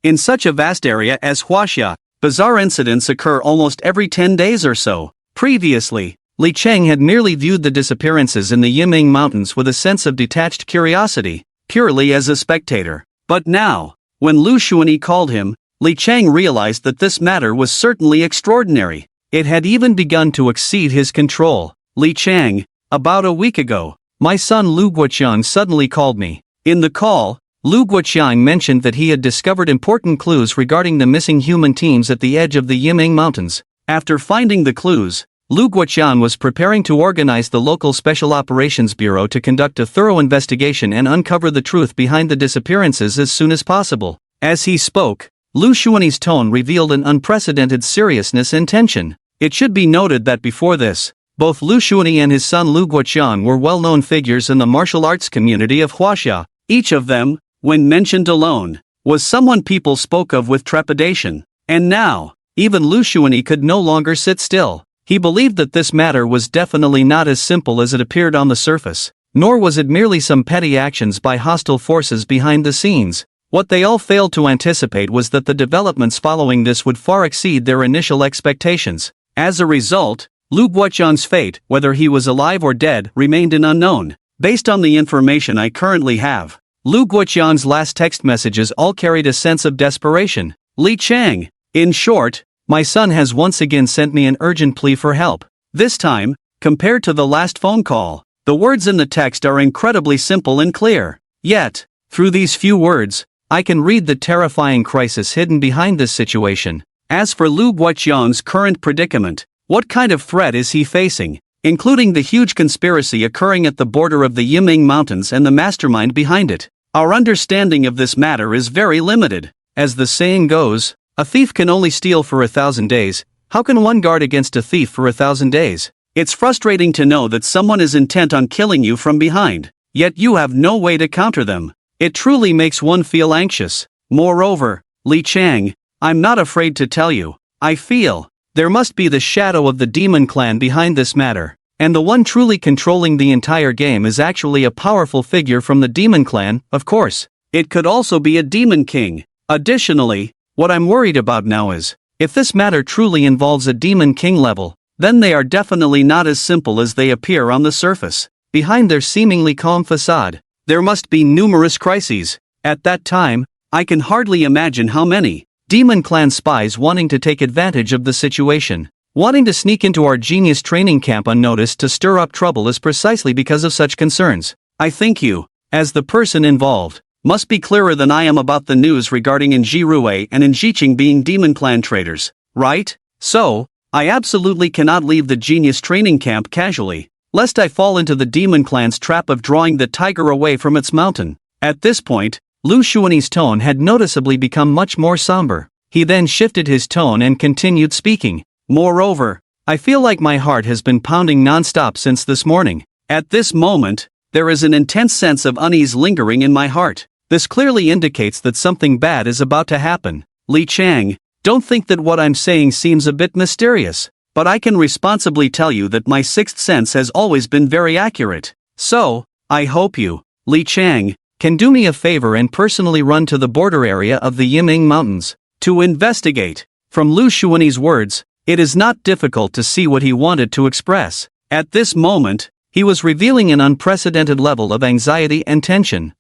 In such a vast area as Huaxia, bizarre incidents occur almost every 10 days or so. Previously, Li Cheng had merely viewed the disappearances in the Yiming Mountains with a sense of detached curiosity, purely as a spectator. But now, when Lu Shuani called him, Li Cheng realized that this matter was certainly extraordinary. It had even begun to exceed his control. Li Cheng, about a week ago, my son Lu Guoqiang suddenly called me. In the call, Lu Guoqiang mentioned that he had discovered important clues regarding the missing human teams at the edge of the Yiming Mountains. After finding the clues, Lu Guoqiang was preparing to organize the local Special Operations Bureau to conduct a thorough investigation and uncover the truth behind the disappearances as soon as possible. As he spoke, Lu Shuani's tone revealed an unprecedented seriousness and tension. It should be noted that before this, both Lu Shuani and his son Lu Guoqiang were well-known figures in the martial arts community of Huaxia. Each of them, when mentioned alone, was someone people spoke of with trepidation. And now, even Lu Shuani could no longer sit still. He believed that this matter was definitely not as simple as it appeared on the surface, nor was it merely some petty actions by hostile forces behind the scenes. What they all failed to anticipate was that the developments following this would far exceed their initial expectations. As a result, Lu Guoqiang's fate, whether he was alive or dead, remained an unknown. Based on the information I currently have, Lu Guoqiang's last text messages all carried a sense of desperation. Li Chang, in short, my son has once again sent me an urgent plea for help. This time, compared to the last phone call, the words in the text are incredibly simple and clear. Yet, through these few words, I can read the terrifying crisis hidden behind this situation. As for Lu Guoqiang's current predicament, what kind of threat is he facing, including the huge conspiracy occurring at the border of the Yiming Mountains and the mastermind behind it? Our understanding of this matter is very limited. As the saying goes, a thief can only steal for 1,000 days. How can one guard against a thief for 1,000 days? It's frustrating to know that someone is intent on killing you from behind, yet you have no way to counter them. It truly makes one feel anxious. Moreover, Li Chang, I'm not afraid to tell you, I feel there must be the shadow of the demon clan behind this matter, and the one truly controlling the entire game is actually a powerful figure from the demon clan. Of course, it could also be a demon king. Additionally, what I'm worried about now is, if this matter truly involves a demon king level, then they are definitely not as simple as they appear on the surface. Behind their seemingly calm facade, there must be numerous crises. At that time, I can hardly imagine how many demon clan spies wanting to take advantage of the situation, wanting to sneak into our genius training camp unnoticed to stir up trouble is precisely because of such concerns. I think you, as the person involved, must be clearer than I am about the news regarding Inji Rue and Injiqing being demon clan traitors, right? So, I absolutely cannot leave the genius training camp casually, lest I fall into the demon clan's trap of drawing the tiger away from its mountain. At this point, Lu Shuani's tone had noticeably become much more somber. He then shifted his tone and continued speaking. Moreover, I feel like my heart has been pounding non-stop since this morning. At this moment, there is an intense sense of unease lingering in my heart. This clearly indicates that something bad is about to happen. Li Chang, don't think that what I'm saying seems a bit mysterious, but I can responsibly tell you that my sixth sense has always been very accurate. So, I hope you, Li Chang, can do me a favor and personally run to the border area of the Yiming Mountains to investigate. From Lu Shuani's words, it is not difficult to see what he wanted to express. At this moment, he was revealing an unprecedented level of anxiety and tension.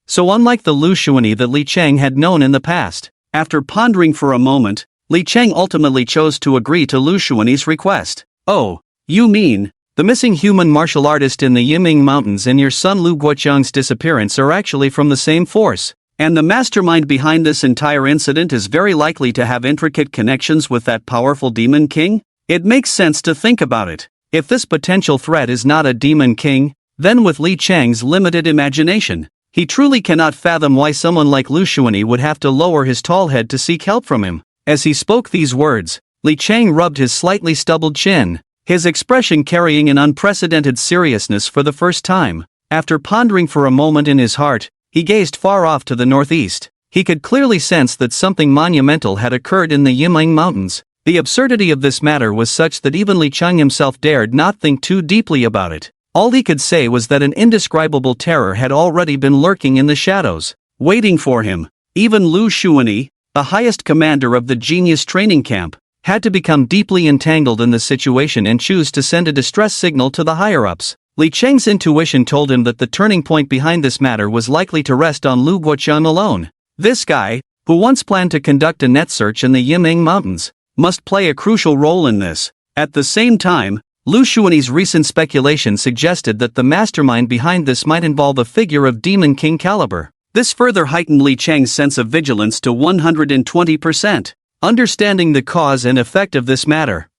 So unlike the Lu Shuani that Li Chang had known in the past, after pondering for a moment, Li Chang ultimately chose to agree to Lu Shuani's request. Oh, you mean, the missing human martial artist in the Yiming Mountains and your son Lu Guoqiang's disappearance are actually from the same force, and the mastermind behind this entire incident is very likely to have intricate connections with that powerful demon king? It makes sense to think about it. If this potential threat is not a demon king, Then with Li Chang's limited imagination, he truly cannot fathom why someone like Lu Xuanyi would have to lower his tall head to seek help from him. As he spoke these words, Li Chang rubbed his slightly stubbled chin, his expression carrying an unprecedented seriousness for the first time. After pondering for a moment in his heart, he gazed far off to the northeast. He could clearly sense that something monumental had occurred in the Yimeng Mountains. The absurdity of this matter was such that even Li Chang himself dared not think too deeply about it. All he could say was that an indescribable terror had already been lurking in the shadows, waiting for him. Even Lu Xuanyi, the highest commander of the genius training camp, had to become deeply entangled in the situation and choose to send a distress signal to the higher-ups. Li Chang's intuition told him that the turning point behind this matter was likely to rest on Lu Guoqiang alone. This guy, who once planned to conduct a net search in the Yimeng Mountains, must play a crucial role in this. At the same time, Lu Xuanyi's recent speculation suggested that the mastermind behind this might involve a figure of Demon King caliber. This further heightened Li Chang's sense of vigilance to 120%. Understanding the cause and effect of this matter,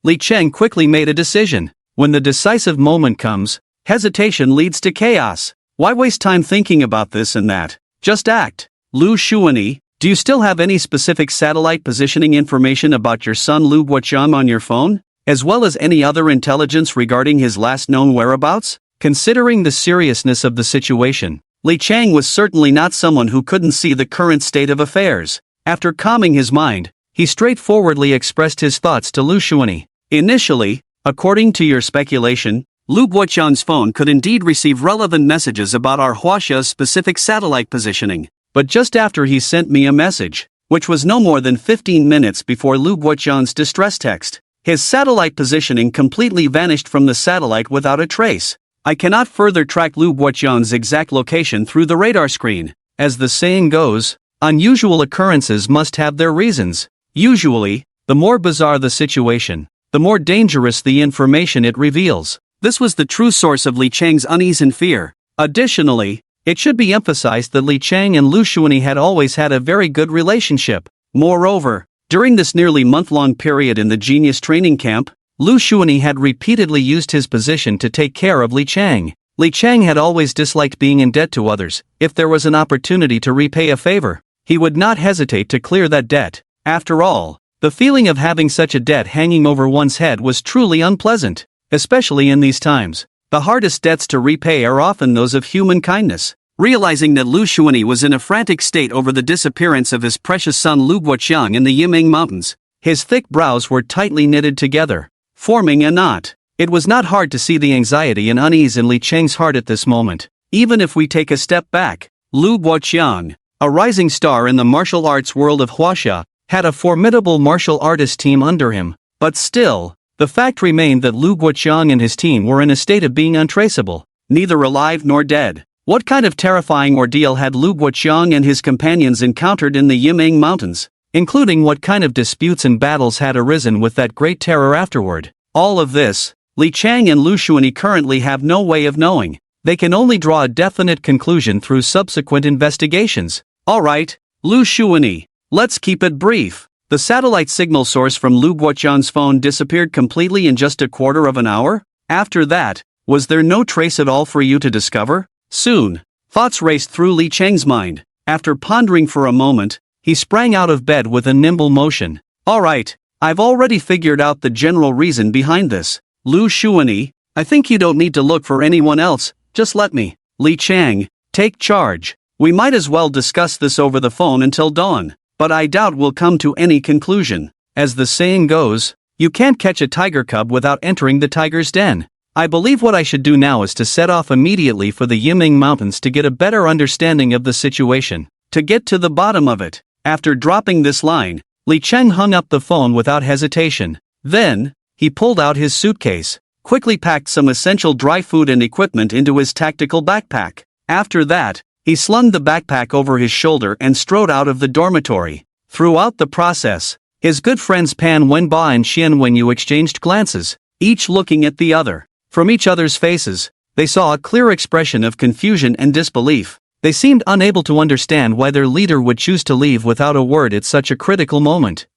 Li Chang quickly made a decision. When the decisive moment comes, hesitation leads to chaos. Why waste time thinking about this and that? Just act. Lu Xuanyi, do you still have any specific satellite positioning information about your son Lu Guoqiang on your phone, as well as any other intelligence regarding his last known whereabouts? Considering the seriousness of the situation, Li Chang was certainly not someone who couldn't see the current state of affairs. After calming his mind, he straightforwardly expressed his thoughts to Lu Xuanyi. Initially, according to your speculation, Lu Guoqiang's phone could indeed receive relevant messages about our Huaxia's specific satellite positioning. But just after he sent me a message, which was no more than 15 minutes before Lu Guoqiang's distress text, his satellite positioning completely vanished from the satellite without a trace. I cannot further track Lu Guoqiang's exact location through the radar screen. As the saying goes, unusual occurrences must have their reasons. Usually, the more bizarre the situation, the more dangerous the information it reveals. This was the true source of Li Chang's unease and fear. Additionally, it should be emphasized that Li Chang and Lu Xuanyi had always had a very good relationship. Moreover, during this nearly month-long period in the genius training camp, Lu Xuanyi had repeatedly used his position to take care of Li Chang. Li Chang had always disliked being in debt to others. If there was an opportunity to repay a favor, he would not hesitate to clear that debt. After all, the feeling of having such a debt hanging over one's head was truly unpleasant, especially in these times. The hardest debts to repay are often those of human kindness. Realizing that Lu Xuanyi was in a frantic state over the disappearance of his precious son Lu Guoqiang in the Yimeng Mountains, his thick brows were tightly knitted together, forming a knot. It was not hard to see the anxiety and unease in Li Chang's heart at this moment. Even if we take a step back, Lu Guoqiang, a rising star in the martial arts world of Huaxia, had a formidable martial artist team under him. But still, the fact remained that Lu Guoqiang and his team were in a state of being untraceable, neither alive nor dead. What kind of terrifying ordeal had Lu Guoqiang and his companions encountered in the Yimeng Mountains, including what kind of disputes and battles had arisen with that great terror afterward? All of this, Li Chang and Lu Xuanyi currently have no way of knowing. They can only draw a definite conclusion through subsequent investigations. Alright, Lu Xuanyi, let's keep it brief. The satellite signal source from Lu Guoqiang's phone disappeared completely in just a quarter of an hour? After that, was there no trace at all for you to discover? Soon, thoughts raced through Li Chang's mind. After pondering for a moment, he sprang out of bed with a nimble motion. Alright, I've already figured out the general reason behind this. Lu Xuanyi, I think you don't need to look for anyone else, just let me. Li Chang, take charge. We might as well discuss this over the phone until dawn. But I doubt we'll come to any conclusion. As the saying goes, you can't catch a tiger cub without entering the tiger's den. I believe what I should do now is to set off immediately for the Yimeng Mountains to get a better understanding of the situation, to get to the bottom of it. After dropping this line, Li Chang hung up the phone without hesitation. Then, he pulled out his suitcase, quickly packed some essential dry food and equipment into his tactical backpack. After that, he slung the backpack over his shoulder and strode out of the dormitory. Throughout the process, his good friends Pan Wenba and Xian Wenyu exchanged glances, each looking at the other. From each other's faces, they saw a clear expression of confusion and disbelief. They seemed unable to understand why their leader would choose to leave without a word at such a critical moment.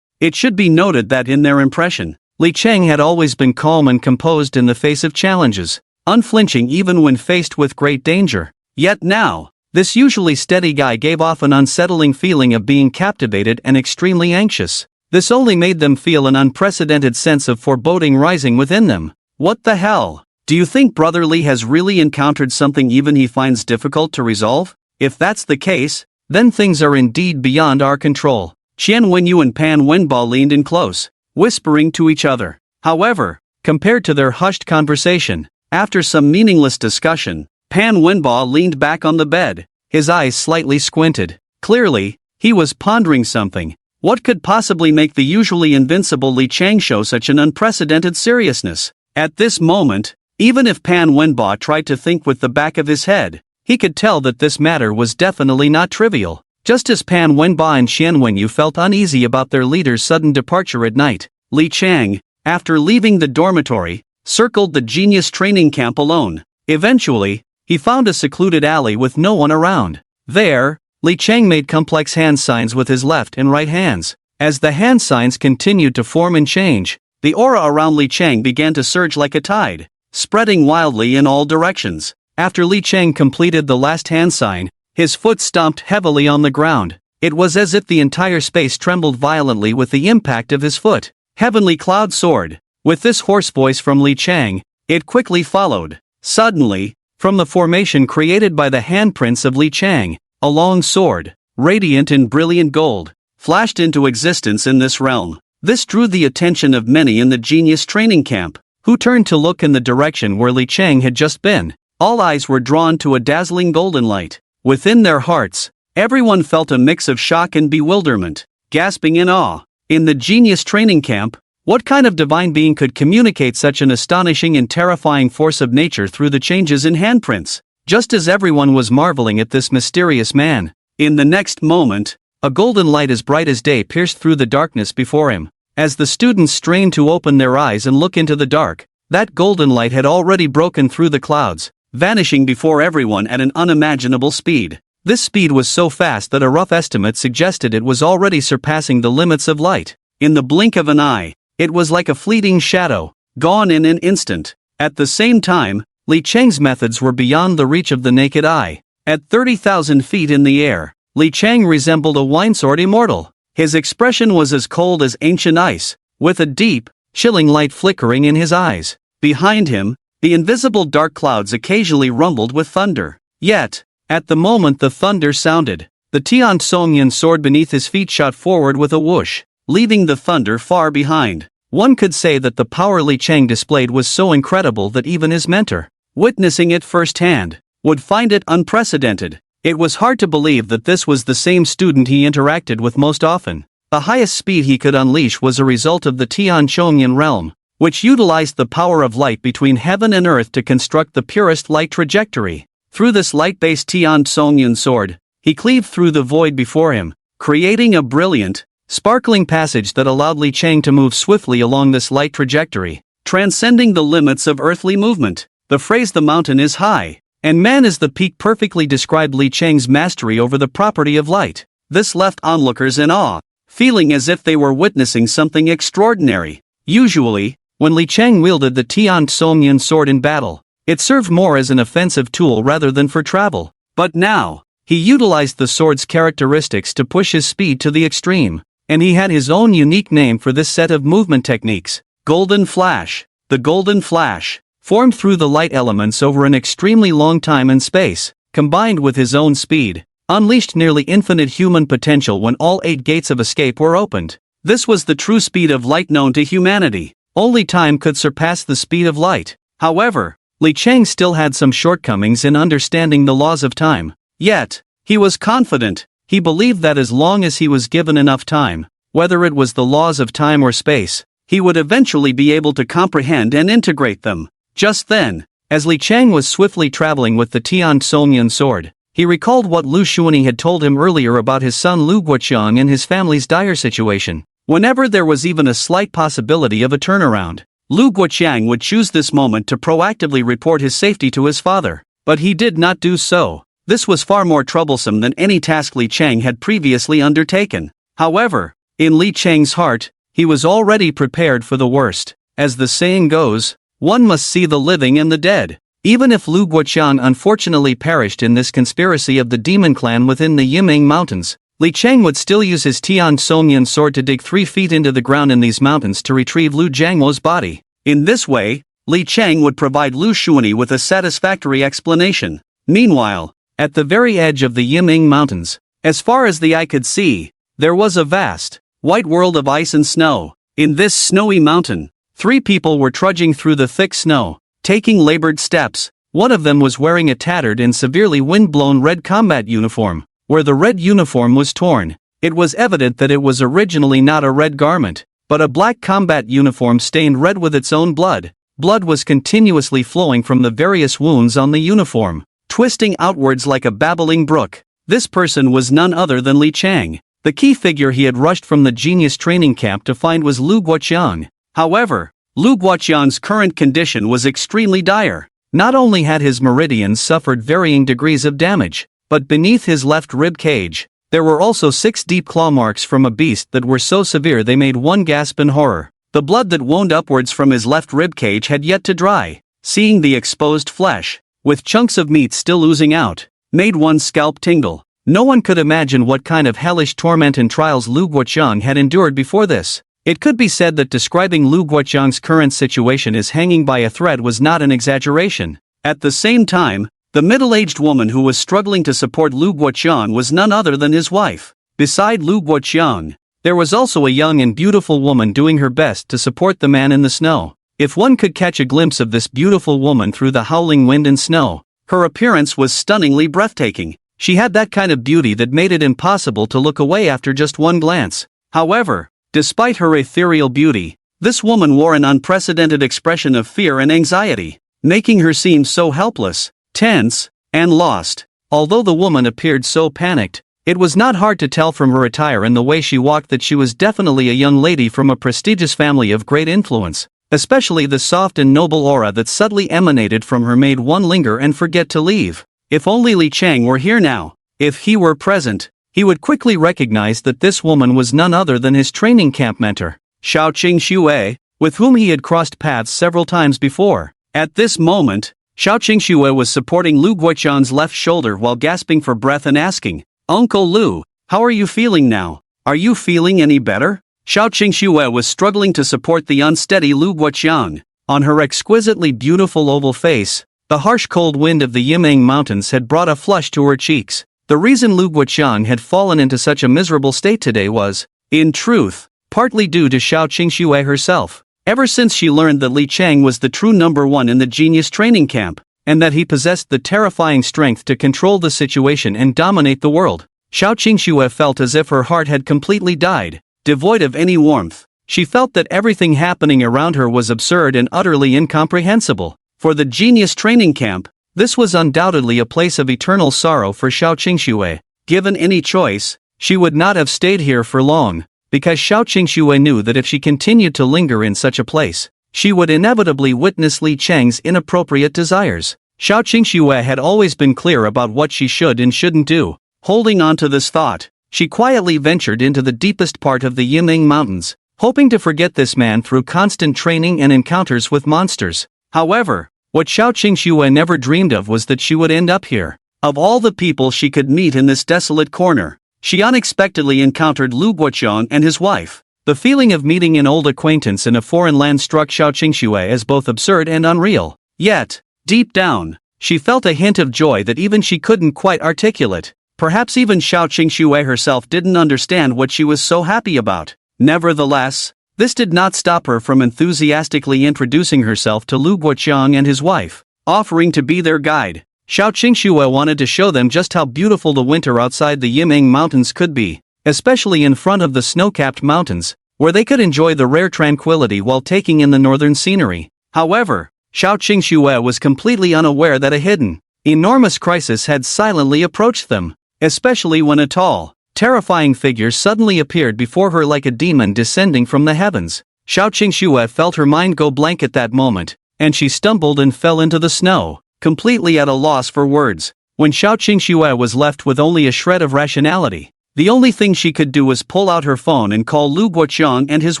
It should be noted that in their impression, Li Chang had always been calm and composed in the face of challenges. unflinching even when faced with great danger. Yet now, this usually steady guy gave off an unsettling feeling of being captivated and extremely anxious. This only made them feel an unprecedented sense of foreboding rising within them. What the hell? Do you think Brother Lee has really encountered something even he finds difficult to resolve? If that's the case, then things are indeed beyond our control. Qian Wenyu and Pan Wenbo leaned in close, whispering to each other. However, compared to their hushed conversation, after some meaningless discussion, Pan Wenbo leaned back on the bed, his eyes slightly squinted. Clearly, he was pondering something. What could possibly make the usually invincible Li Chang show such an unprecedented seriousness? At this moment, even if Pan Wenbo tried to think with the back of his head, he could tell that this matter was definitely not trivial. Just as Pan Wenbo and Qian Wenyu felt uneasy about their leader's sudden departure at night, Li Chang, after leaving the dormitory, circled the genius training camp alone. Eventually, he found a secluded alley with no one around. There, Li Chang made complex hand signs with his left and right hands. As the hand signs continued to form and change, the aura around Li Chang began to surge like a tide, spreading wildly in all directions. After Li Chang completed the last hand sign, his foot stomped heavily on the ground. It was as if the entire space trembled violently with the impact of his foot. Heavenly Cloud Sword. With this hoarse voice from Li Chang, it quickly followed. Suddenly, from the formation created by the handprints of Li Chang, a long sword, radiant in brilliant gold, flashed into existence in this realm. This drew the attention of many in the genius training camp, who turned to look in the direction where Li Chang had just been. All eyes were drawn to a dazzling golden light. Within their hearts, everyone felt a mix of shock and bewilderment, gasping in awe. In the genius training camp, what kind of divine being could communicate such an astonishing and terrifying force of nature through the changes in handprints? Just as everyone was marveling at this mysterious man, in the next moment, a golden light as bright as day pierced through the darkness before him. As the students strained to open their eyes and look into the dark, that golden light had already broken through the clouds, vanishing before everyone at an unimaginable speed. This speed was so fast that a rough estimate suggested it was already surpassing the limits of light. In the blink of an eye, it was like a fleeting shadow, gone in an instant. At the same time, Li Chang's methods were beyond the reach of the naked eye. At 30,000 feet in the air, Li Chang resembled a winesword immortal. His expression was as cold as ancient ice, with a deep, chilling light flickering in his eyes. Behind him, the invisible dark clouds occasionally rumbled with thunder. Yet, at the moment the thunder sounded, the Tian Songyan sword beneath his feet shot forward with a whoosh, leaving the thunder far behind. One could say that the power Li Chang displayed was so incredible that even his mentor, witnessing it firsthand, would find it unprecedented. It was hard to believe that this was the same student he interacted with most often. The highest speed he could unleash was a result of the Tian Chongyan realm, which utilized the power of light between heaven and earth to construct the purest light trajectory. Through this light-based Tian Songyan sword, he cleaved through the void before him, creating a brilliant, sparkling passage that allowed Li Chang to move swiftly along this light trajectory, transcending the limits of earthly movement. The phrase "the mountain is high, and man is the peak" perfectly described Li Chang's mastery over the property of light. This left onlookers in awe, feeling as if they were witnessing something extraordinary. Usually, when Li Chang wielded the Tian Songyan sword in battle, it served more as an offensive tool rather than for travel. But now, he utilized the sword's characteristics to push his speed to the extreme, and he had his own unique name for this set of movement techniques: Golden Flash. The Golden Flash, formed through the light elements over an extremely long time and space, combined with his own speed, unleashed nearly infinite human potential when all 8 gates of escape were opened. This was the true speed of light known to humanity. Only time could surpass the speed of light. However, Li Chang still had some shortcomings in understanding the laws of time. Yet, he was confident. He believed that as long as he was given enough time, whether it was the laws of time or space, he would eventually be able to comprehend and integrate them. Just then, as Li Chang was swiftly traveling with the Tian Songyan sword, he recalled what Lu Xuanyi had told him earlier about his son Lu Guoqiang and his family's dire situation. Whenever there was even a slight possibility of a turnaround, Lu Guoqiang would choose this moment to proactively report his safety to his father. But he did not do so. This was far more troublesome than any task Li Chang had previously undertaken. However, in Li Chang's heart, he was already prepared for the worst. As the saying goes, one must see the living and the dead. Even if Lu Guoqiang unfortunately perished in this conspiracy of the demon clan within the Yiming Mountains, Li Chang would still use his Tian Songyun sword to dig 3 feet into the ground in these mountains to retrieve Lu Jiangwo's body. In this way, Li Chang would provide Lu Xuanyi with a satisfactory explanation. Meanwhile, at the very edge of the Yiming Mountains, as far as the eye could see, there was a vast, white world of ice and snow. In this snowy mountain, 3 people were trudging through the thick snow, taking labored steps. One of them was wearing a tattered and severely wind-blown red combat uniform. Where the red uniform was torn, it was evident that it was originally not a red garment, but a black combat uniform stained red with its own blood. Blood was continuously flowing from the various wounds on the uniform, twisting outwards like a babbling brook. This person was none other than Li Chang. The key figure he had rushed from the genius training camp to find was Lu Guoqiang. However, Lu Guoqiang's current condition was extremely dire. Not only had his meridians suffered varying degrees of damage, but beneath his left rib cage, there were also 6 deep claw marks from a beast that were so severe they made one gasp in horror. The blood that wound upwards from his left rib cage had yet to dry. Seeing the exposed flesh, with chunks of meat still oozing out, made one's scalp tingle. No one could imagine what kind of hellish torment and trials Lu Guoqiang had endured before this. It could be said that describing Lu Guoqiang's current situation as hanging by a thread was not an exaggeration. At the same time, the middle-aged woman who was struggling to support Lu Guoqiang was none other than his wife. Beside Lu Guoqiang, there was also a young and beautiful woman doing her best to support the man in the snow. If one could catch a glimpse of this beautiful woman through the howling wind and snow, her appearance was stunningly breathtaking. She had that kind of beauty that made it impossible to look away after just one glance. However, despite her ethereal beauty, this woman wore an unprecedented expression of fear and anxiety, making her seem so helpless, tense, and lost. Although the woman appeared so panicked, it was not hard to tell from her attire and the way she walked that she was definitely a young lady from a prestigious family of great influence. Especially the soft and noble aura that subtly emanated from her made one linger and forget to leave. If only Li Chang were here now. If he were present, he would quickly recognize that this woman was none other than his training camp mentor, Xiaoqing Xue, with whom he had crossed paths several times before. At this moment, Xiaoqing Xue was supporting Lu Guoqiang's left shoulder while gasping for breath and asking, "Uncle Lu, how are you feeling now? Are you feeling any better?" Xiaoqing Xue was struggling to support the unsteady Lu Guoqiang. On her exquisitely beautiful oval face, the harsh cold wind of the Yiming Mountains had brought a flush to her cheeks. The reason Lu Guoqiang had fallen into such a miserable state today was, in truth, partly due to Xiaoqing Xue herself. Ever since she learned that Li Chang was the true number 1 in the genius training camp, and that he possessed the terrifying strength to control the situation and dominate the world, Xiaoqing Xue felt as if her heart had completely died. Devoid of any warmth, she felt that everything happening around her was absurd and utterly incomprehensible. For the genius training camp, this was undoubtedly a place of eternal sorrow for Xiaoqing Xue. Given any choice, she would not have stayed here for long, because Xiaoqing Xue knew that if she continued to linger in such a place, she would inevitably witness Li Chang's inappropriate desires. Xiaoqing Xue had always been clear about what she should and shouldn't do. Holding on to this thought, she quietly ventured into the deepest part of the Yiming Mountains, hoping to forget this man through constant training and encounters with monsters. However, what Xiaoqing Xue never dreamed of was that she would end up here. Of all the people she could meet in this desolate corner, she unexpectedly encountered Lu Guoqiang and his wife. The feeling of meeting an old acquaintance in a foreign land struck Xiaoqing Xue as both absurd and unreal. Yet, deep down, she felt a hint of joy that even she couldn't quite articulate. Perhaps even Xiaoqing Xue herself didn't understand what she was so happy about. Nevertheless, this did not stop her from enthusiastically introducing herself to Lu Guoqiang and his wife, offering to be their guide. Xiaoqing Xue wanted to show them just how beautiful the winter outside the Yiming Mountains could be, especially in front of the snow-capped mountains, where they could enjoy the rare tranquility while taking in the northern scenery. However, Xiaoqing Xue was completely unaware that a hidden, enormous crisis had silently approached them. Especially when a tall, terrifying figure suddenly appeared before her like a demon descending from the heavens. Xiaoqing Xue felt her mind go blank at that moment, and she stumbled and fell into the snow, completely at a loss for words. When Xiaoqing Xue was left with only a shred of rationality, the only thing she could do was pull out her phone and call Lu Guoqiang and his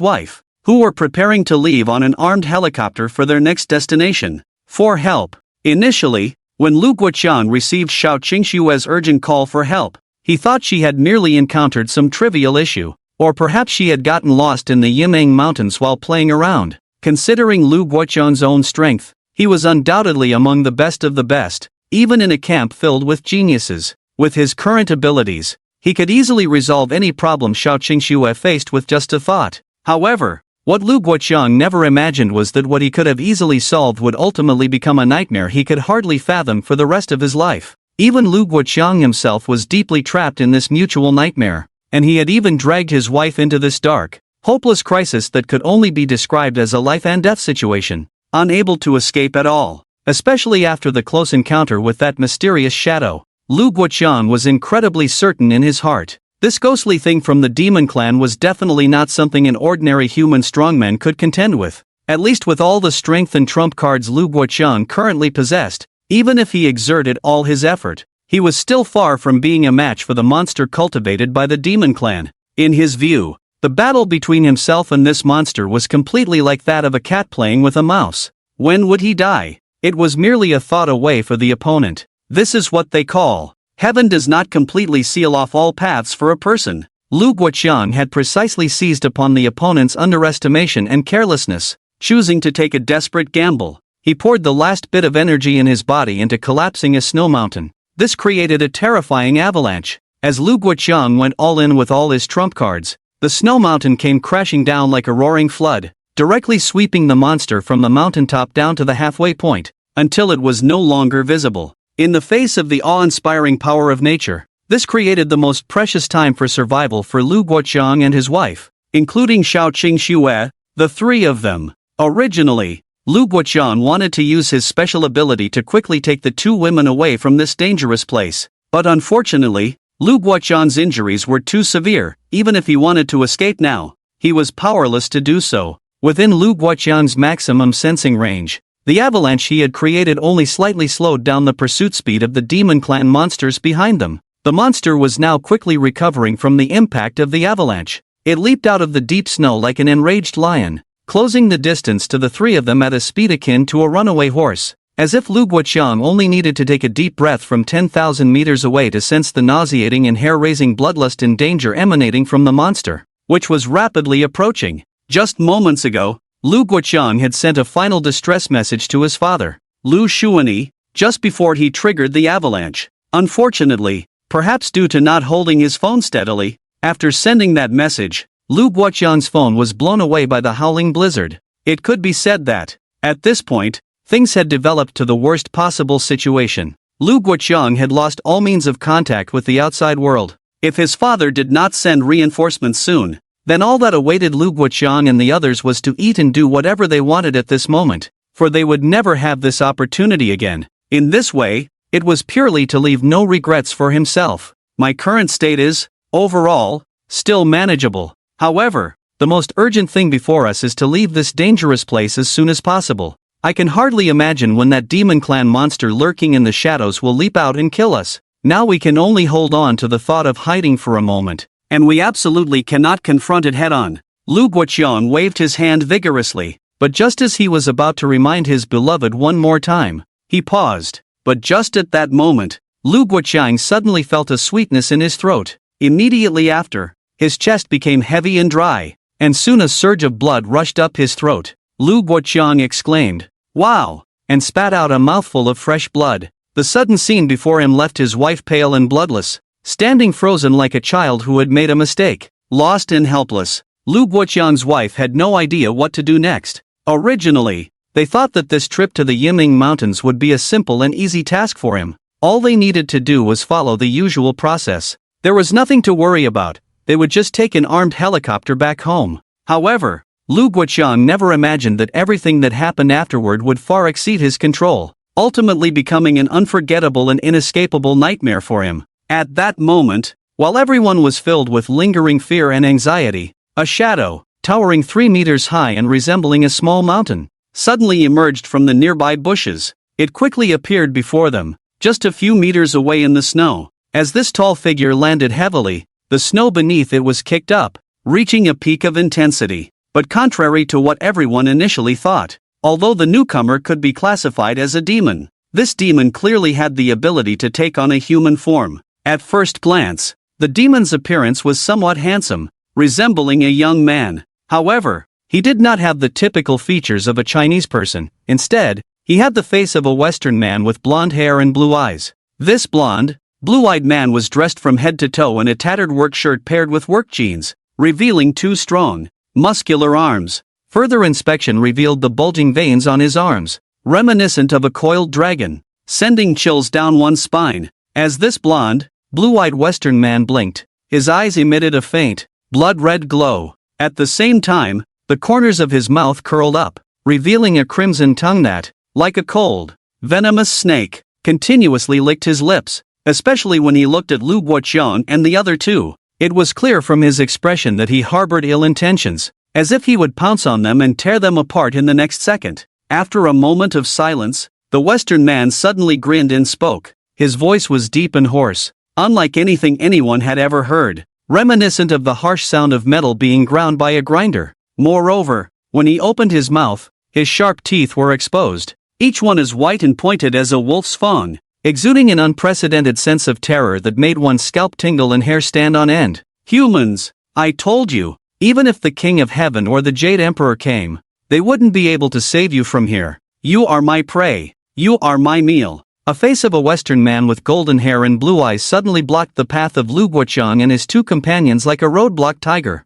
wife, who were preparing to leave on an armed helicopter for their next destination, for help. Initially, when Lu Guoqiang received Xiao Qingshue's urgent call for help, he thought she had merely encountered some trivial issue, or perhaps she had gotten lost in the Yimeng Mountains while playing around. Considering Lu Guoqiang's own strength, he was undoubtedly among the best of the best, even in a camp filled with geniuses. With his current abilities, he could easily resolve any problem Xiao Qingxue faced with just a thought. However, what Lu Guoqiang never imagined was that what he could have easily solved would ultimately become a nightmare he could hardly fathom for the rest of his life. Even Lu Guoqiang himself was deeply trapped in this mutual nightmare, and he had even dragged his wife into this dark, hopeless crisis that could only be described as a life and death situation, unable to escape at all. Especially after the close encounter with that mysterious shadow, Lu Guoqiang was incredibly certain in his heart. This ghostly thing from the demon clan was definitely not something an ordinary human strongman could contend with. At least with all the strength and trump cards Lu Guoqiang currently possessed, even if he exerted all his effort, he was still far from being a match for the monster cultivated by the demon clan. In his view, the battle between himself and this monster was completely like that of a cat playing with a mouse. When would he die? It was merely a thought away for the opponent. This is what they call, heaven does not completely seal off all paths for a person. Lu Guoqiang had precisely seized upon the opponent's underestimation and carelessness, choosing to take a desperate gamble. He poured the last bit of energy in his body into collapsing a snow mountain. This created a terrifying avalanche. As Lu Guoqiang went all in with all his trump cards, the snow mountain came crashing down like a roaring flood, directly sweeping the monster from the mountaintop down to the halfway point, until it was no longer visible. In the face of the awe-inspiring power of nature, this created the most precious time for survival for Lu Guoqiang and his wife, including Xiao Qingxue, the three of them. Originally, Lu Guoqiang wanted to use his special ability to quickly take the two women away from this dangerous place, but unfortunately, Lu Guoqiang's injuries were too severe. Even if he wanted to escape now, he was powerless to do so. Within Lu Guoqiang's maximum sensing range, the avalanche he had created only slightly slowed down the pursuit speed of the demon clan monsters behind them. The monster was now quickly recovering from the impact of the avalanche. It leaped out of the deep snow like an enraged lion, closing the distance to the three of them at a speed akin to a runaway horse. As if Lu Guoqiang only needed to take a deep breath from 10,000 meters away to sense the nauseating and hair-raising bloodlust and danger emanating from the monster, which was rapidly approaching. Just moments ago, Lu Guoqiang had sent a final distress message to his father, Lu Xuanyi, just before he triggered the avalanche. Unfortunately, perhaps due to not holding his phone steadily, after sending that message, Lu Guoqiang's phone was blown away by the howling blizzard. It could be said that, at this point, things had developed to the worst possible situation. Lu Guoqiang had lost all means of contact with the outside world. If his father did not send reinforcements soon, then all that awaited Lu Guoqiang and the others was to eat and do whatever they wanted at this moment, for they would never have this opportunity again. In this way, it was purely to leave no regrets for himself. My current state is, overall, still manageable. However, the most urgent thing before us is to leave this dangerous place as soon as possible. I can hardly imagine when that demon clan monster lurking in the shadows will leap out and kill us. Now we can only hold on to the thought of hiding for a moment, and we absolutely cannot confront it head-on. Lu Guoqiang waved his hand vigorously, but just as he was about to remind his beloved one more time, he paused. But just at that moment, Lu Guoqiang suddenly felt a sweetness in his throat. Immediately after, his chest became heavy and dry, and soon a surge of blood rushed up his throat. Lu Guoqiang exclaimed, "Wow!" and spat out a mouthful of fresh blood. The sudden scene before him left his wife pale and bloodless, standing frozen like a child who had made a mistake. Lost and helpless, Lu Guoqiang's wife had no idea what to do next. Originally, they thought that this trip to the Yimeng Mountains would be a simple and easy task for him. All they needed to do was follow the usual process. There was nothing to worry about, they would just take an armed helicopter back home. However, Lu Guoqiang never imagined that everything that happened afterward would far exceed his control, ultimately becoming an unforgettable and inescapable nightmare for him. At that moment, while everyone was filled with lingering fear and anxiety, a shadow, towering 3 meters high and resembling a small mountain, suddenly emerged from the nearby bushes. It quickly appeared before them, just a few meters away in the snow. As this tall figure landed heavily, the snow beneath it was kicked up, reaching a peak of intensity. But contrary to what everyone initially thought, although the newcomer could be classified as a demon, This demon clearly had the ability to take on a human form. At first glance, the demon's appearance was somewhat handsome, resembling a young man. However, he did not have the typical features of a Chinese person. Instead, he had the face of a Western man with blonde hair and blue eyes. This blonde, blue-eyed man was dressed from head to toe in a tattered work shirt paired with work jeans, revealing two strong, muscular arms. Further inspection revealed the bulging veins on his arms, reminiscent of a coiled dragon, sending chills down one's spine. As this blonde, blue-eyed Western man blinked, his eyes emitted a faint, blood-red glow. At the same time, the corners of his mouth curled up, revealing a crimson tongue that, like a cold, venomous snake, continuously licked his lips, especially when he looked at Lu Guoqiang and the other two. It was clear from his expression that he harbored ill intentions, as if he would pounce on them and tear them apart in the next second. After a moment of silence, the Western man suddenly grinned and spoke. His voice was deep and hoarse, unlike anything anyone had ever heard, reminiscent of the harsh sound of metal being ground by a grinder. Moreover, when he opened his mouth, his sharp teeth were exposed, each one as white and pointed as a wolf's fang, exuding an unprecedented sense of terror that made one's scalp tingle and hair stand on end. Humans, I told you, even if the King of Heaven or the Jade Emperor came, they wouldn't be able to save you from here. You are my prey. You are my meal. A face of a Western man with golden hair and blue eyes suddenly blocked the path of Lu Guoqiang and his two companions like a roadblock tiger.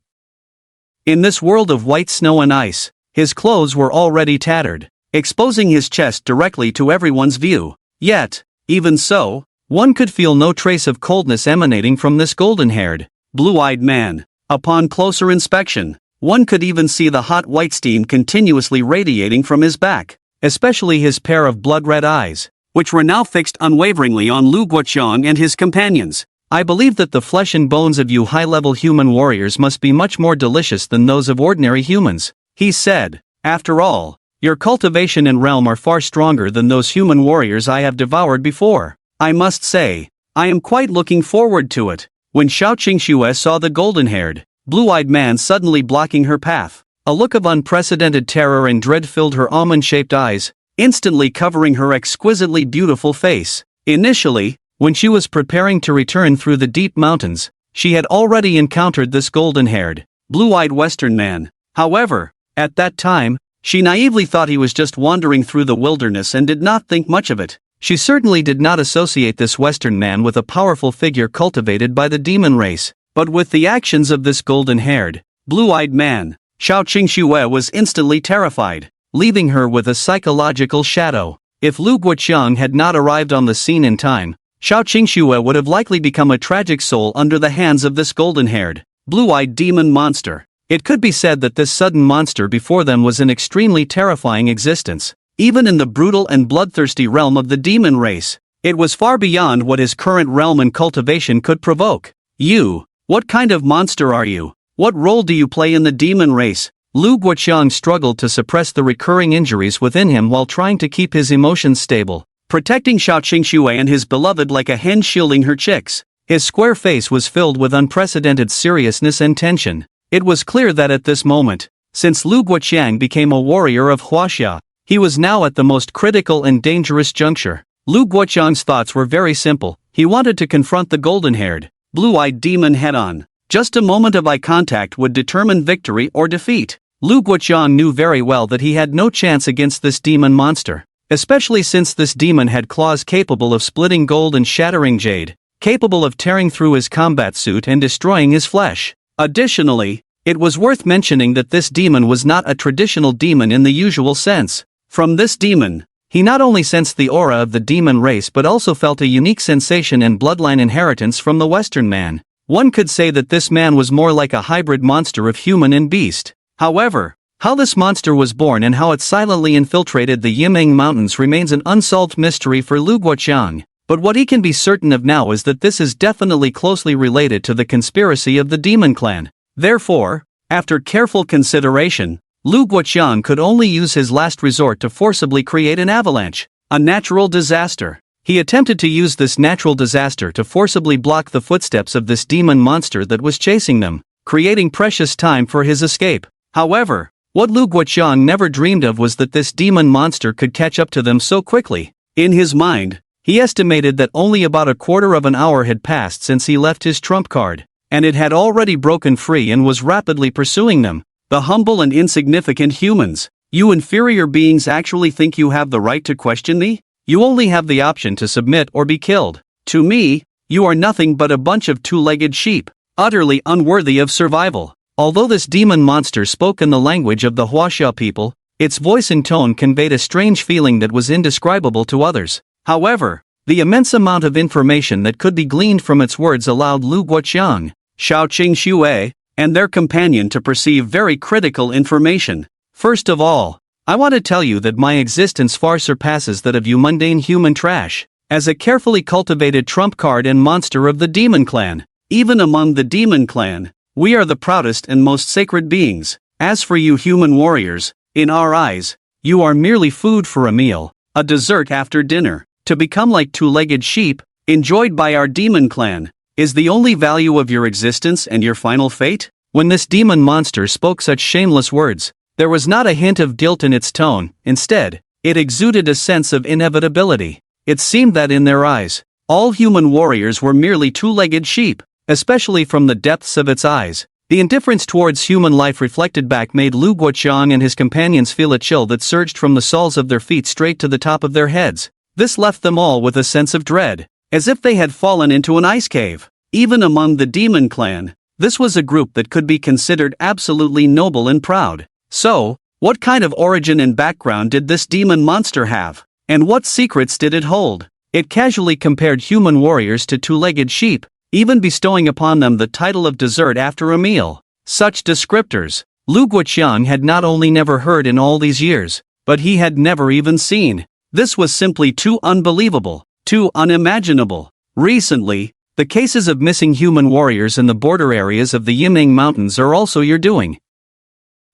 In this world of white snow and ice, his clothes were already tattered, exposing his chest directly to everyone's view. Yet, even so, one could feel no trace of coldness emanating from this golden-haired, blue-eyed man. Upon closer inspection, one could even see the hot white steam continuously radiating from his back, especially his pair of blood-red eyes, which were now fixed unwaveringly on Lu Guoqiang and his companions. I believe that the flesh and bones of you high-level human warriors must be much more delicious than those of ordinary humans, he said. After all, your cultivation and realm are far stronger than those human warriors I have devoured before. I must say, I am quite looking forward to it. When Xiao Qingxue saw the golden-haired, blue-eyed man suddenly blocking her path, a look of unprecedented terror and dread filled her almond-shaped eyes, instantly covering her exquisitely beautiful face. Initially, when she was preparing to return through the deep mountains, she had already encountered this golden-haired, blue-eyed Western man. However, at that time, she naively thought he was just wandering through the wilderness and did not think much of it. She certainly did not associate this Western man with a powerful figure cultivated by the demon race, but with the actions of this golden-haired, blue-eyed man, Xiao Qingxue was instantly terrified, leaving her with a psychological shadow. If Lu Guoqiang had not arrived on the scene in time, Xiao Qingxue would have likely become a tragic soul under the hands of this golden-haired, blue-eyed demon monster. It could be said that this sudden monster before them was an extremely terrifying existence. Even in the brutal and bloodthirsty realm of the demon race, it was far beyond what his current realm and cultivation could provoke. You, what kind of monster are you? What role do you play in the demon race? Lu Guoqiang struggled to suppress the recurring injuries within him while trying to keep his emotions stable, protecting Xiao Qingxue and his beloved like a hen shielding her chicks. His square face was filled with unprecedented seriousness and tension. It was clear that at this moment, since Lu Guoqiang became a warrior of Huaxia, he was now at the most critical and dangerous juncture. Lu Guoqiang's thoughts were very simple. He wanted to confront the golden-haired, blue-eyed demon head-on. Just a moment of eye contact would determine victory or defeat. Lu Guoqiang knew very well that he had no chance against this demon monster, especially since this demon had claws capable of splitting gold and shattering jade, capable of tearing through his combat suit and destroying his flesh. Additionally, it was worth mentioning that this demon was not a traditional demon in the usual sense. From this demon, he not only sensed the aura of the demon race but also felt a unique sensation and bloodline inheritance from the Western man. One could say that this man was more like a hybrid monster of human and beast. However, how this monster was born and how it silently infiltrated the Yimeng Mountains remains an unsolved mystery for Lu Guoqiang. But what he can be certain of now is that this is definitely closely related to the conspiracy of the demon clan. Therefore, after careful consideration, Lu Guoqiang could only use his last resort to forcibly create an avalanche, a natural disaster. He attempted to use this natural disaster to forcibly block the footsteps of this demon monster that was chasing them, creating precious time for his escape. However, what Lu Guoqiang never dreamed of was that this demon monster could catch up to them so quickly. In his mind, he estimated that only about a quarter of an hour had passed since he left his trump card, and it had already broken free and was rapidly pursuing them. The humble and insignificant humans. You inferior beings actually think you have the right to question me? You only have the option to submit or be killed. To me, you are nothing but a bunch of two-legged sheep, utterly unworthy of survival. Although this demon monster spoke in the language of the Huaxia people, its voice and tone conveyed a strange feeling that was indescribable to others. However, the immense amount of information that could be gleaned from its words allowed Lu Guoqiang, Xiaoqing Xue, and their companion to perceive very critical information. First of all, I want to tell you that my existence far surpasses that of you mundane human trash. As a carefully cultivated trump card and monster of the demon clan, even among the demon clan, we are the proudest and most sacred beings. As for you human warriors, in our eyes, you are merely food for a meal, a dessert after dinner. To become like two-legged sheep, enjoyed by our demon clan, is the only value of your existence and your final fate? When this demon monster spoke such shameless words, there was not a hint of guilt in its tone. Instead, it exuded a sense of inevitability. It seemed that in their eyes, all human warriors were merely two-legged sheep, especially from the depths of its eyes. The indifference towards human life reflected back made Lu Guoqiang and his companions feel a chill that surged from the soles of their feet straight to the top of their heads. This left them all with a sense of dread, as if they had fallen into an ice cave. Even among the demon clan, this was a group that could be considered absolutely noble and proud. So, what kind of origin and background did this demon monster have? And what secrets did it hold? It casually compared human warriors to two-legged sheep, even bestowing upon them the title of dessert after a meal. Such descriptors, Lu Guoqiang had not only never heard in all these years, but he had never even seen. This was simply too unbelievable, too unimaginable. Recently, the cases of missing human warriors in the border areas of the Yimning Mountains are also your doing.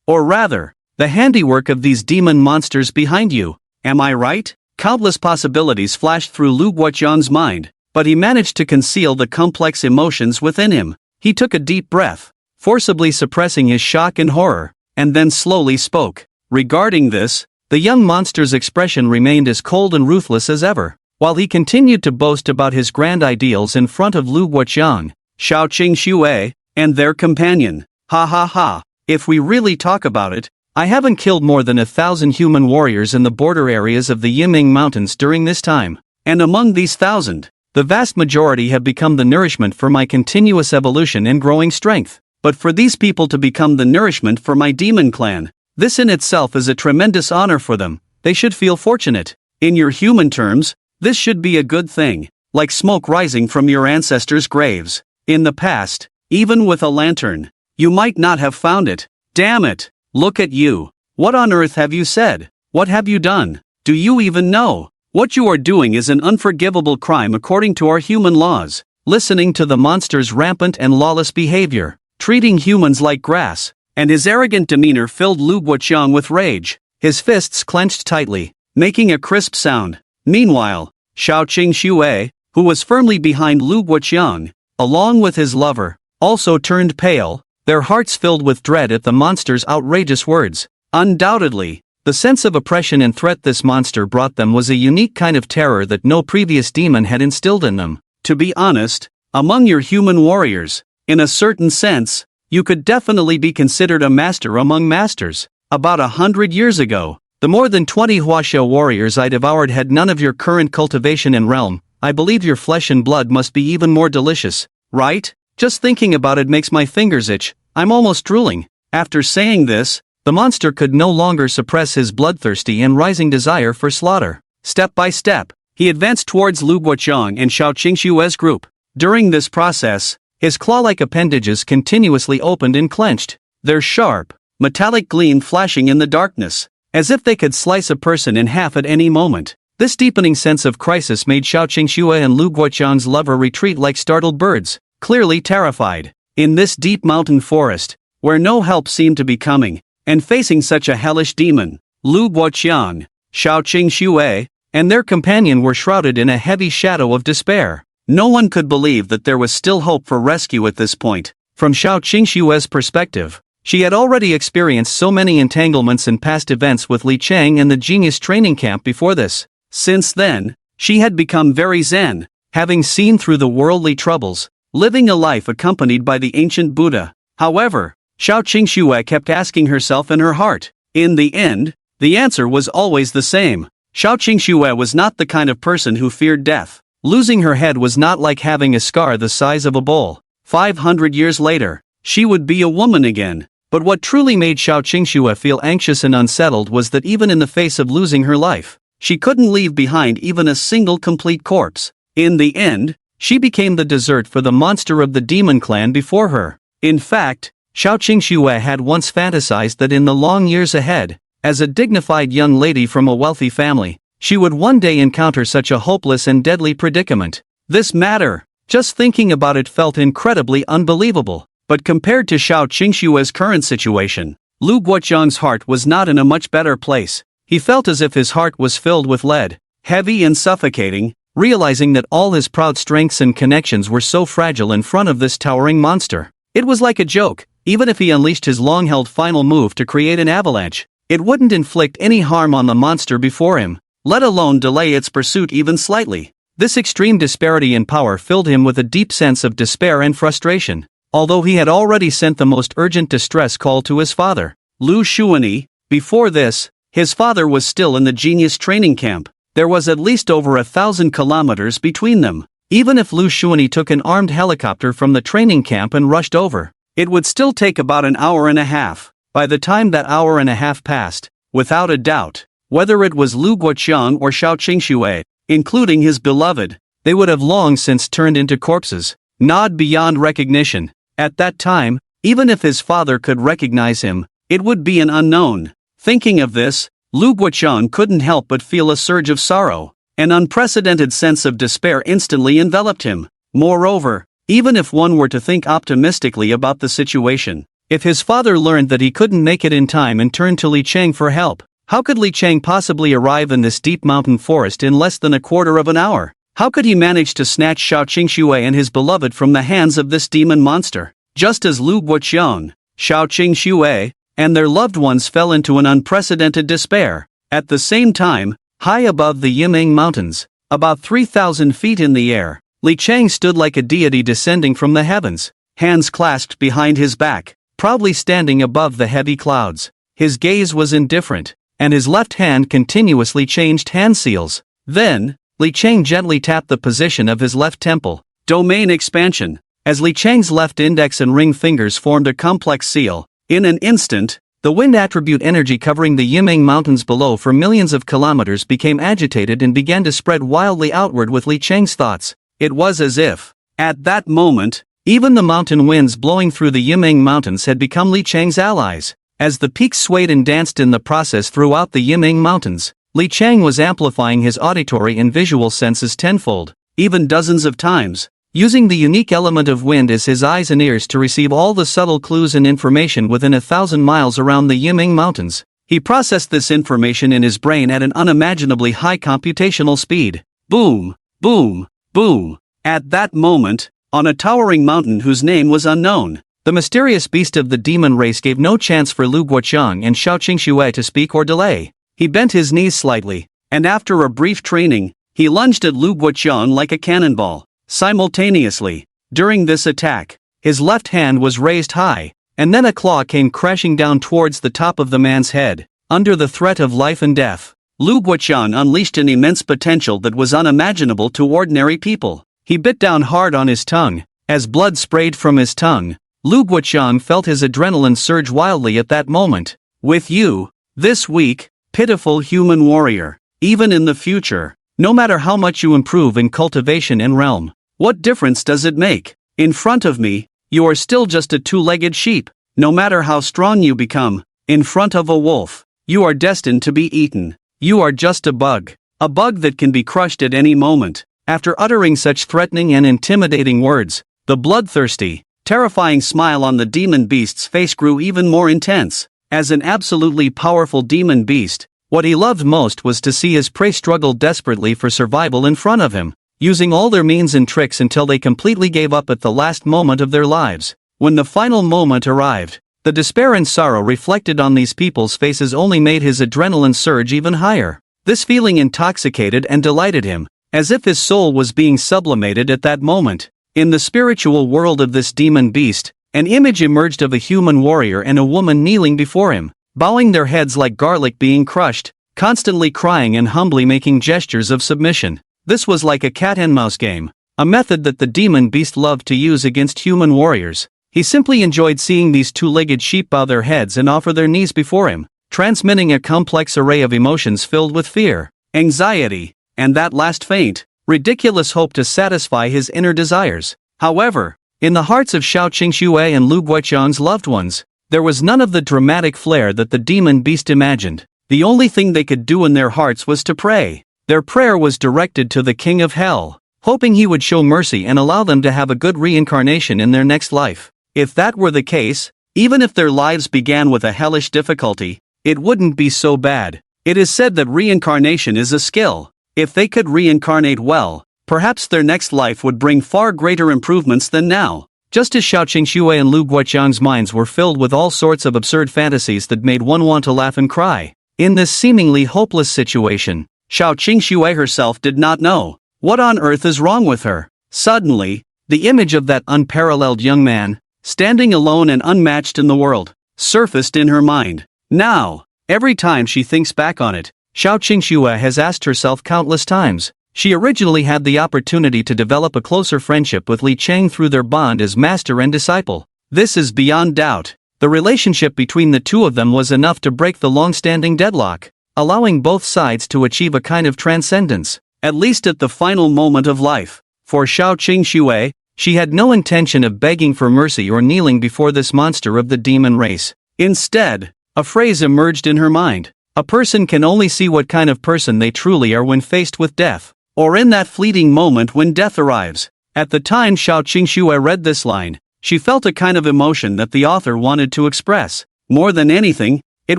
Or rather, the handiwork of these demon monsters behind you. Am I right? Countless possibilities flashed through Lu Guoqiang's mind, but he managed to conceal the complex emotions within him. He took a deep breath, forcibly suppressing his shock and horror, and then slowly spoke. Regarding this, the young monster's expression remained as cold and ruthless as ever, while he continued to boast about his grand ideals in front of Lu Guoqiang, Xiaoqing Xue, and their companion. Ha ha ha, if we really talk about it, I haven't killed more than 1,000 human warriors in the border areas of the Yimning Mountains during this time, and among these 1,000, the vast majority have become the nourishment for my continuous evolution and growing strength. But for these people to become the nourishment for my demon clan, this in itself is a tremendous honor for them. They should feel fortunate. In your human terms, this should be a good thing, like smoke rising from your ancestors' graves. In the past, even with a lantern, you might not have found it. Damn it! Look at you. What on earth have you said? What have you done? Do you even know? What you are doing is an unforgivable crime according to our human laws. Listening to the monster's rampant and lawless behavior, treating humans like grass, and his arrogant demeanor filled Lu Guoqiang with rage. His fists clenched tightly, making a crisp sound. Meanwhile, Xiaoqing Xue, who was firmly behind Lu Guoqiang, along with his lover, also turned pale, their hearts filled with dread at the monster's outrageous words. Undoubtedly, the sense of oppression and threat this monster brought them was a unique kind of terror that no previous demon had instilled in them. To be honest, among your human warriors, in a certain sense, you could definitely be considered a master among masters. About 100 years ago, the more than 20 Huaxia warriors I devoured had none of your current cultivation and realm. I believe your flesh and blood must be even more delicious, right? Just thinking about it makes my fingers itch. I'm almost drooling. After saying this, the monster could no longer suppress his bloodthirsty and rising desire for slaughter. Step by step, he advanced towards Lu Guoqiang and Xiaoqing Xue's group. During this process, his claw-like appendages continuously opened and clenched, their sharp, metallic gleam flashing in the darkness, as if they could slice a person in half at any moment. This deepening sense of crisis made Xiaoqing Xue and Lu Guoqiang's lover retreat like startled birds, clearly terrified. In this deep mountain forest, where no help seemed to be coming, and facing such a hellish demon, Lu Guoqiang, Xiaoqing Xue, and their companion were shrouded in a heavy shadow of despair. No one could believe that there was still hope for rescue at this point. From Xiaoqing Xue's perspective, she had already experienced so many entanglements in past events with Li Chang and the genius training camp before this. Since then, she had become very zen, having seen through the worldly troubles, living a life accompanied by the ancient Buddha. However, Xiao Qingxue kept asking herself in her heart. In the end, the answer was always the same. Xiao Qingxue was not the kind of person who feared death. Losing her head was not like having a scar the size of a bowl. 500 years later, she would be a woman again. But what truly made Xiao Qingxue feel anxious and unsettled was that even in the face of losing her life, she couldn't leave behind even a single complete corpse. In the end, she became the dessert for the monster of the demon clan before her. In fact, Xiao Qingxue had once fantasized that in the long years ahead, as a dignified young lady from a wealthy family, she would one day encounter such a hopeless and deadly predicament. This matter, just thinking about it felt incredibly unbelievable. But compared to Xiao Qingxue's current situation, Lu Guoqiang's heart was not in a much better place. He felt as if his heart was filled with lead, heavy and suffocating, realizing that all his proud strengths and connections were so fragile in front of this towering monster. It was like a joke. Even if he unleashed his long-held final move to create an avalanche, it wouldn't inflict any harm on the monster before him, let alone delay its pursuit even slightly. This extreme disparity in power filled him with a deep sense of despair and frustration. Although he had already sent the most urgent distress call to his father, Lu Xuanyi. Before this, his father was still in the genius training camp. There was at least over 1,000 kilometers between them. Even if Lu Xuanyi took an armed helicopter from the training camp and rushed over, it would still take about an hour and a half. By the time that hour and a half passed, without a doubt, whether it was Lu Guoqiang or Xiao Qingxue, including his beloved, they would have long since turned into corpses, gnawed beyond recognition. At that time, even if his father could recognize him, it would be an unknown. Thinking of this, Lu Guoqiang couldn't help but feel a surge of sorrow. An unprecedented sense of despair instantly enveloped him. Moreover, even if one were to think optimistically about the situation, if his father learned that he couldn't make it in time and turned to Li Chang for help, how could Li Chang possibly arrive in this deep mountain forest in less than a quarter of an hour? How could he manage to snatch Xiao Qingxue and his beloved from the hands of this demon monster? Just as Lu Guoqiang, Xiao Qingxue, and their loved ones fell into an unprecedented despair. At the same time, high above the Yiming Mountains, about 3,000 feet in the air, Li Chang stood like a deity descending from the heavens, hands clasped behind his back, proudly standing above the heavy clouds. His gaze was indifferent, and his left hand continuously changed hand seals. Then, Li Chang gently tapped the position of his left temple. Domain expansion. As Li Chang's left index and ring fingers formed a complex seal, in an instant, the wind attribute energy covering the Yiming Mountains below for millions of kilometers became agitated and began to spread wildly outward with Li Chang's thoughts. It was as if, at that moment, even the mountain winds blowing through the Yiming Mountains had become Li Chang's allies. As the peaks swayed and danced in the process throughout the Yiming Mountains, Li Chang was amplifying his auditory and visual senses tenfold, even dozens of times, using the unique element of wind as his eyes and ears to receive all the subtle clues and information within 1,000 miles around the Yiming Mountains. He processed this information in his brain at an unimaginably high computational speed. Boom, boom, boom. At that moment, on a towering mountain whose name was unknown, the mysterious beast of the demon race gave no chance for Lu Guoqiang and Xiao Qingxue to speak or delay. He bent his knees slightly, and after a brief training, he lunged at Lu Guoqiang like a cannonball. Simultaneously, during this attack, his left hand was raised high, and then a claw came crashing down towards the top of the man's head. Under the threat of life and death, Lu Guoqiang unleashed an immense potential that was unimaginable to ordinary people. He bit down hard on his tongue. As blood sprayed from his tongue, Lu Guoqiang felt his adrenaline surge wildly at that moment. With you, this weak, pitiful human warrior, even in the future, no matter how much you improve in cultivation and realm, what difference does it make? In front of me, you are still just a two-legged sheep. No matter how strong you become, in front of a wolf, you are destined to be eaten. You are just a bug that can be crushed at any moment. After uttering such threatening and intimidating words, the bloodthirsty, terrifying smile on the demon beast's face grew even more intense. As an absolutely powerful demon beast, what he loved most was to see his prey struggle desperately for survival in front of him, using all their means and tricks until they completely gave up at the last moment of their lives. When the final moment arrived, the despair and sorrow reflected on these people's faces only made his adrenaline surge even higher. This feeling intoxicated and delighted him, as if his soul was being sublimated at that moment. In the spiritual world of this demon beast, an image emerged of a human warrior and a woman kneeling before him, bowing their heads like garlic being crushed, constantly crying and humbly making gestures of submission. This was like a cat-and-mouse game, a method that the demon beast loved to use against human warriors. He simply enjoyed seeing these two-legged sheep bow their heads and offer their knees before him, transmitting a complex array of emotions filled with fear, anxiety, and that last faint, ridiculous hope to satisfy his inner desires. However, in the hearts of Xiao Qingxue and Lu Guoqiang's loved ones, there was none of the dramatic flair that the demon beast imagined. The only thing they could do in their hearts was to pray. Their prayer was directed to the King of Hell, hoping he would show mercy and allow them to have a good reincarnation in their next life. If that were the case, even if their lives began with a hellish difficulty, it wouldn't be so bad. It is said that reincarnation is a skill. If they could reincarnate well, perhaps their next life would bring far greater improvements than now. Just as Xiao Qingxue and Lu Guoqiang's minds were filled with all sorts of absurd fantasies that made one want to laugh and cry. In this seemingly hopeless situation, Xiao Qingxue herself did not know what on earth is wrong with her. Suddenly, the image of that unparalleled young man, standing alone and unmatched in the world, surfaced in her mind. Now, every time she thinks back on it, Xiao Qingxue has asked herself countless times. She originally had the opportunity to develop a closer friendship with Li Chang through their bond as master and disciple. This is beyond doubt. The relationship between the two of them was enough to break the long-standing deadlock, allowing both sides to achieve a kind of transcendence, at least at the final moment of life. For Xiao Qingxue, she had no intention of begging for mercy or kneeling before this monster of the demon race. Instead, a phrase emerged in her mind. A person can only see what kind of person they truly are when faced with death, or in that fleeting moment when death arrives. At the time Xiao Qingxue read this line, she felt a kind of emotion that the author wanted to express. More than anything, it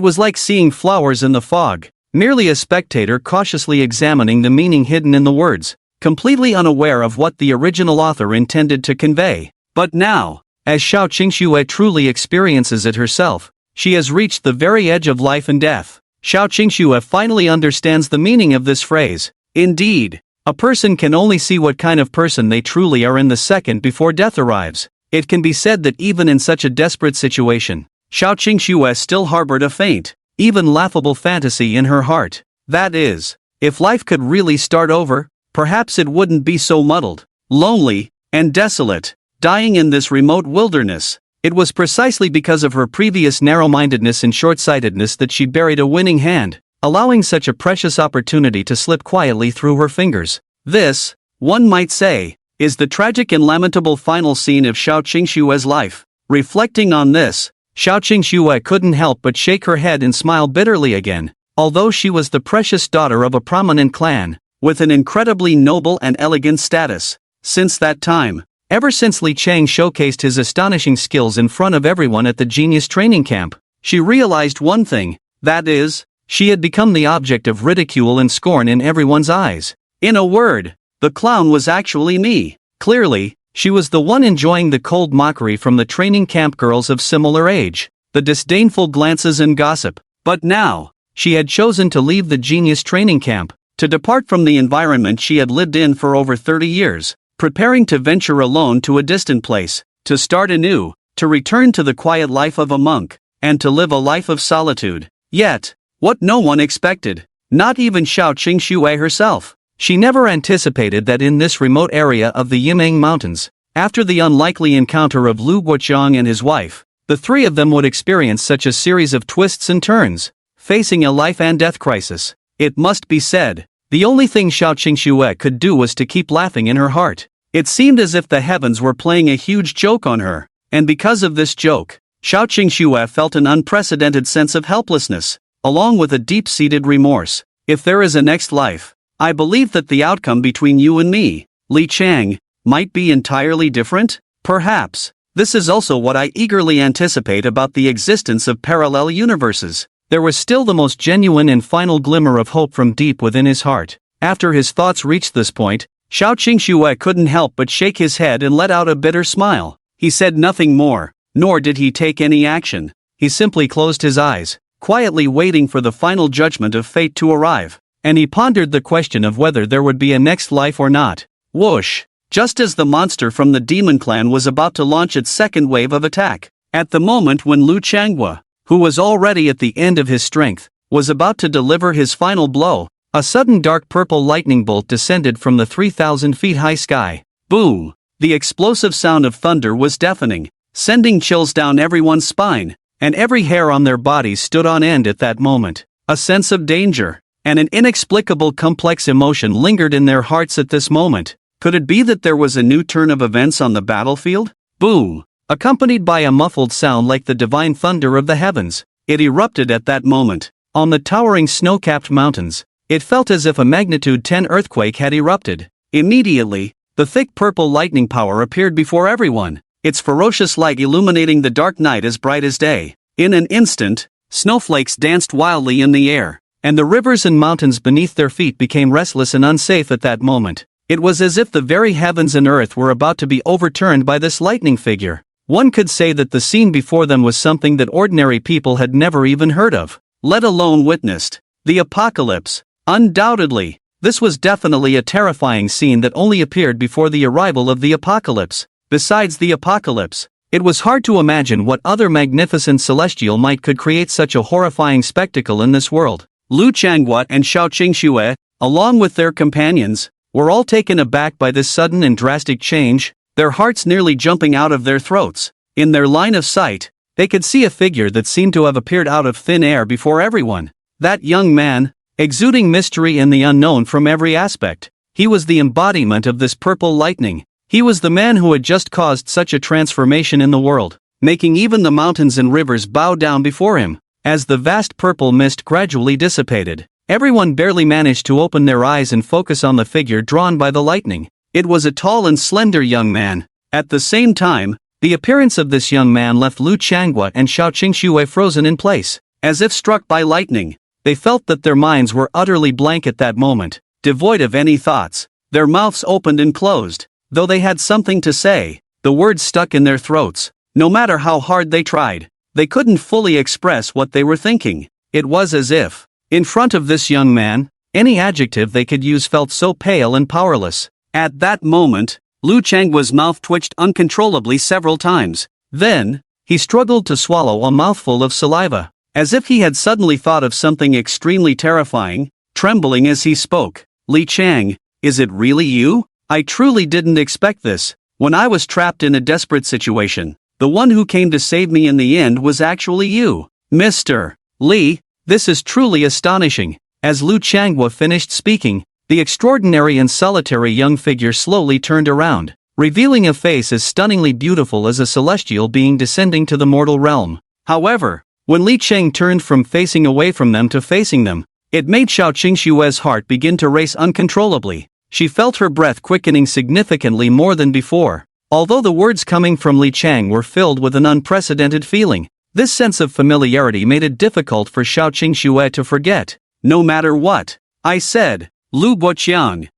was like seeing flowers in the fog, merely a spectator cautiously examining the meaning hidden in the words, completely unaware of what the original author intended to convey. But now, as Xiao Qingxue truly experiences it herself, she has reached the very edge of life and death. Xiao Qingxue finally understands the meaning of this phrase. Indeed, a person can only see what kind of person they truly are in the second before death arrives. It can be said that even in such a desperate situation, Xiao Qingxue still harbored a faint, even laughable fantasy in her heart. That is, if life could really start over, perhaps it wouldn't be so muddled, lonely, and desolate, dying in this remote wilderness. It was precisely because of her previous narrow-mindedness and short-sightedness that she buried a winning hand, allowing such a precious opportunity to slip quietly through her fingers. This, one might say, is the tragic and lamentable final scene of Xiao Qingxue's life. Reflecting on this, Xiao Qingxue couldn't help but shake her head and smile bitterly again. Although she was the precious daughter of a prominent clan, with an incredibly noble and elegant status, since that time, ever since Li Chang showcased his astonishing skills in front of everyone at the genius training camp, she realized one thing, that is, she had become the object of ridicule and scorn in everyone's eyes. In a word, the clown was actually me. Clearly, she was the one enjoying the cold mockery from the training camp girls of similar age, the disdainful glances and gossip. But now, she had chosen to leave the genius training camp, to depart from the environment she had lived in for over 30 years, preparing to venture alone to a distant place, to start anew, to return to the quiet life of a monk, and to live a life of solitude. Yet, what no one expected, not even Xiao Qingxue herself. She never anticipated that in this remote area of the Yimeng Mountains, after the unlikely encounter of Lu Guoqiang and his wife, the three of them would experience such a series of twists and turns, facing a life and death crisis. It must be said, the only thing Xiao Qingxue could do was to keep laughing in her heart. It seemed as if the heavens were playing a huge joke on her, and because of this joke, Xiao Qingxue felt an unprecedented sense of helplessness, along with a deep-seated remorse. If there is a next life, I believe that the outcome between you and me, Li Chang, might be entirely different? Perhaps. This is also what I eagerly anticipate about the existence of parallel universes. There was still the most genuine and final glimmer of hope from deep within his heart. After his thoughts reached this point, Xiao Qingxue couldn't help but shake his head and let out a bitter smile. He said nothing more, nor did he take any action. He simply closed his eyes, quietly waiting for the final judgment of fate to arrive. and he pondered the question of whether there would be a next life or not. Whoosh! Just as the monster from the demon clan was about to launch its second wave of attack, at the moment when Lu Changhua, who was already at the end of his strength, was about to deliver his final blow, a sudden dark purple lightning bolt descended from the 3,000 feet high sky. Boom! The explosive sound of thunder was deafening, sending chills down everyone's spine, and every hair on their bodies stood on end at that moment. A sense of danger, and an inexplicable complex emotion lingered in their hearts at this moment. Could it be that there was a new turn of events on the battlefield? Boom! Accompanied by a muffled sound like the divine thunder of the heavens, it erupted at that moment. On the towering snow-capped mountains, it felt as if a magnitude 10 earthquake had erupted. Immediately, the thick purple lightning power appeared before everyone, its ferocious light illuminating the dark night as bright as day. In an instant, snowflakes danced wildly in the air, and the rivers and mountains beneath their feet became restless and unsafe at that moment. It was as if the very heavens and earth were about to be overturned by this lightning figure. One could say that the scene before them was something that ordinary people had never even heard of, let alone witnessed. The apocalypse. Undoubtedly, this was definitely a terrifying scene that only appeared before the arrival of the apocalypse. Besides the apocalypse, it was hard to imagine what other magnificent celestial might could create such a horrifying spectacle in this world. Lu Changhua and Xiao Qingxue, along with their companions, were all taken aback by this sudden and drastic change, their hearts nearly jumping out of their throats. In their line of sight, they could see a figure that seemed to have appeared out of thin air before everyone. That young man, exuding mystery and the unknown from every aspect. He was the embodiment of this purple lightning. He was the man who had just caused such a transformation in the world, making even the mountains and rivers bow down before him. As the vast purple mist gradually dissipated, everyone barely managed to open their eyes and focus on the figure drawn by the lightning. It was a tall and slender young man. At the same time, the appearance of this young man left Lu Changhua and Xiao Qingxue frozen in place. As if struck by lightning, they felt that their minds were utterly blank at that moment, devoid of any thoughts. Their mouths opened and closed. Though they had something to say, the words stuck in their throats. No matter how hard they tried, they couldn't fully express what they were thinking. It was as if, in front of this young man, any adjective they could use felt so pale and powerless. At that moment, Lu Changhua's mouth twitched uncontrollably several times. Then, he struggled to swallow a mouthful of saliva, as if he had suddenly thought of something extremely terrifying, trembling as he spoke. Li Chang, is it really you? I truly didn't expect this. When I was trapped in a desperate situation, the one who came to save me in the end was actually you. Mr. Li, this is truly astonishing. As Lu Changhua finished speaking, the extraordinary and solitary young figure slowly turned around, revealing a face as stunningly beautiful as a celestial being descending to the mortal realm. However, when Li Cheng turned from facing away from them to facing them, it made Xiao Qingxue's heart begin to race uncontrollably. She felt her breath quickening significantly more than before. Although the words coming from Li Cheng were filled with an unprecedented feeling, this sense of familiarity made it difficult for Xiao Qingxue to forget. No matter what, I said. Lu Guoqiang,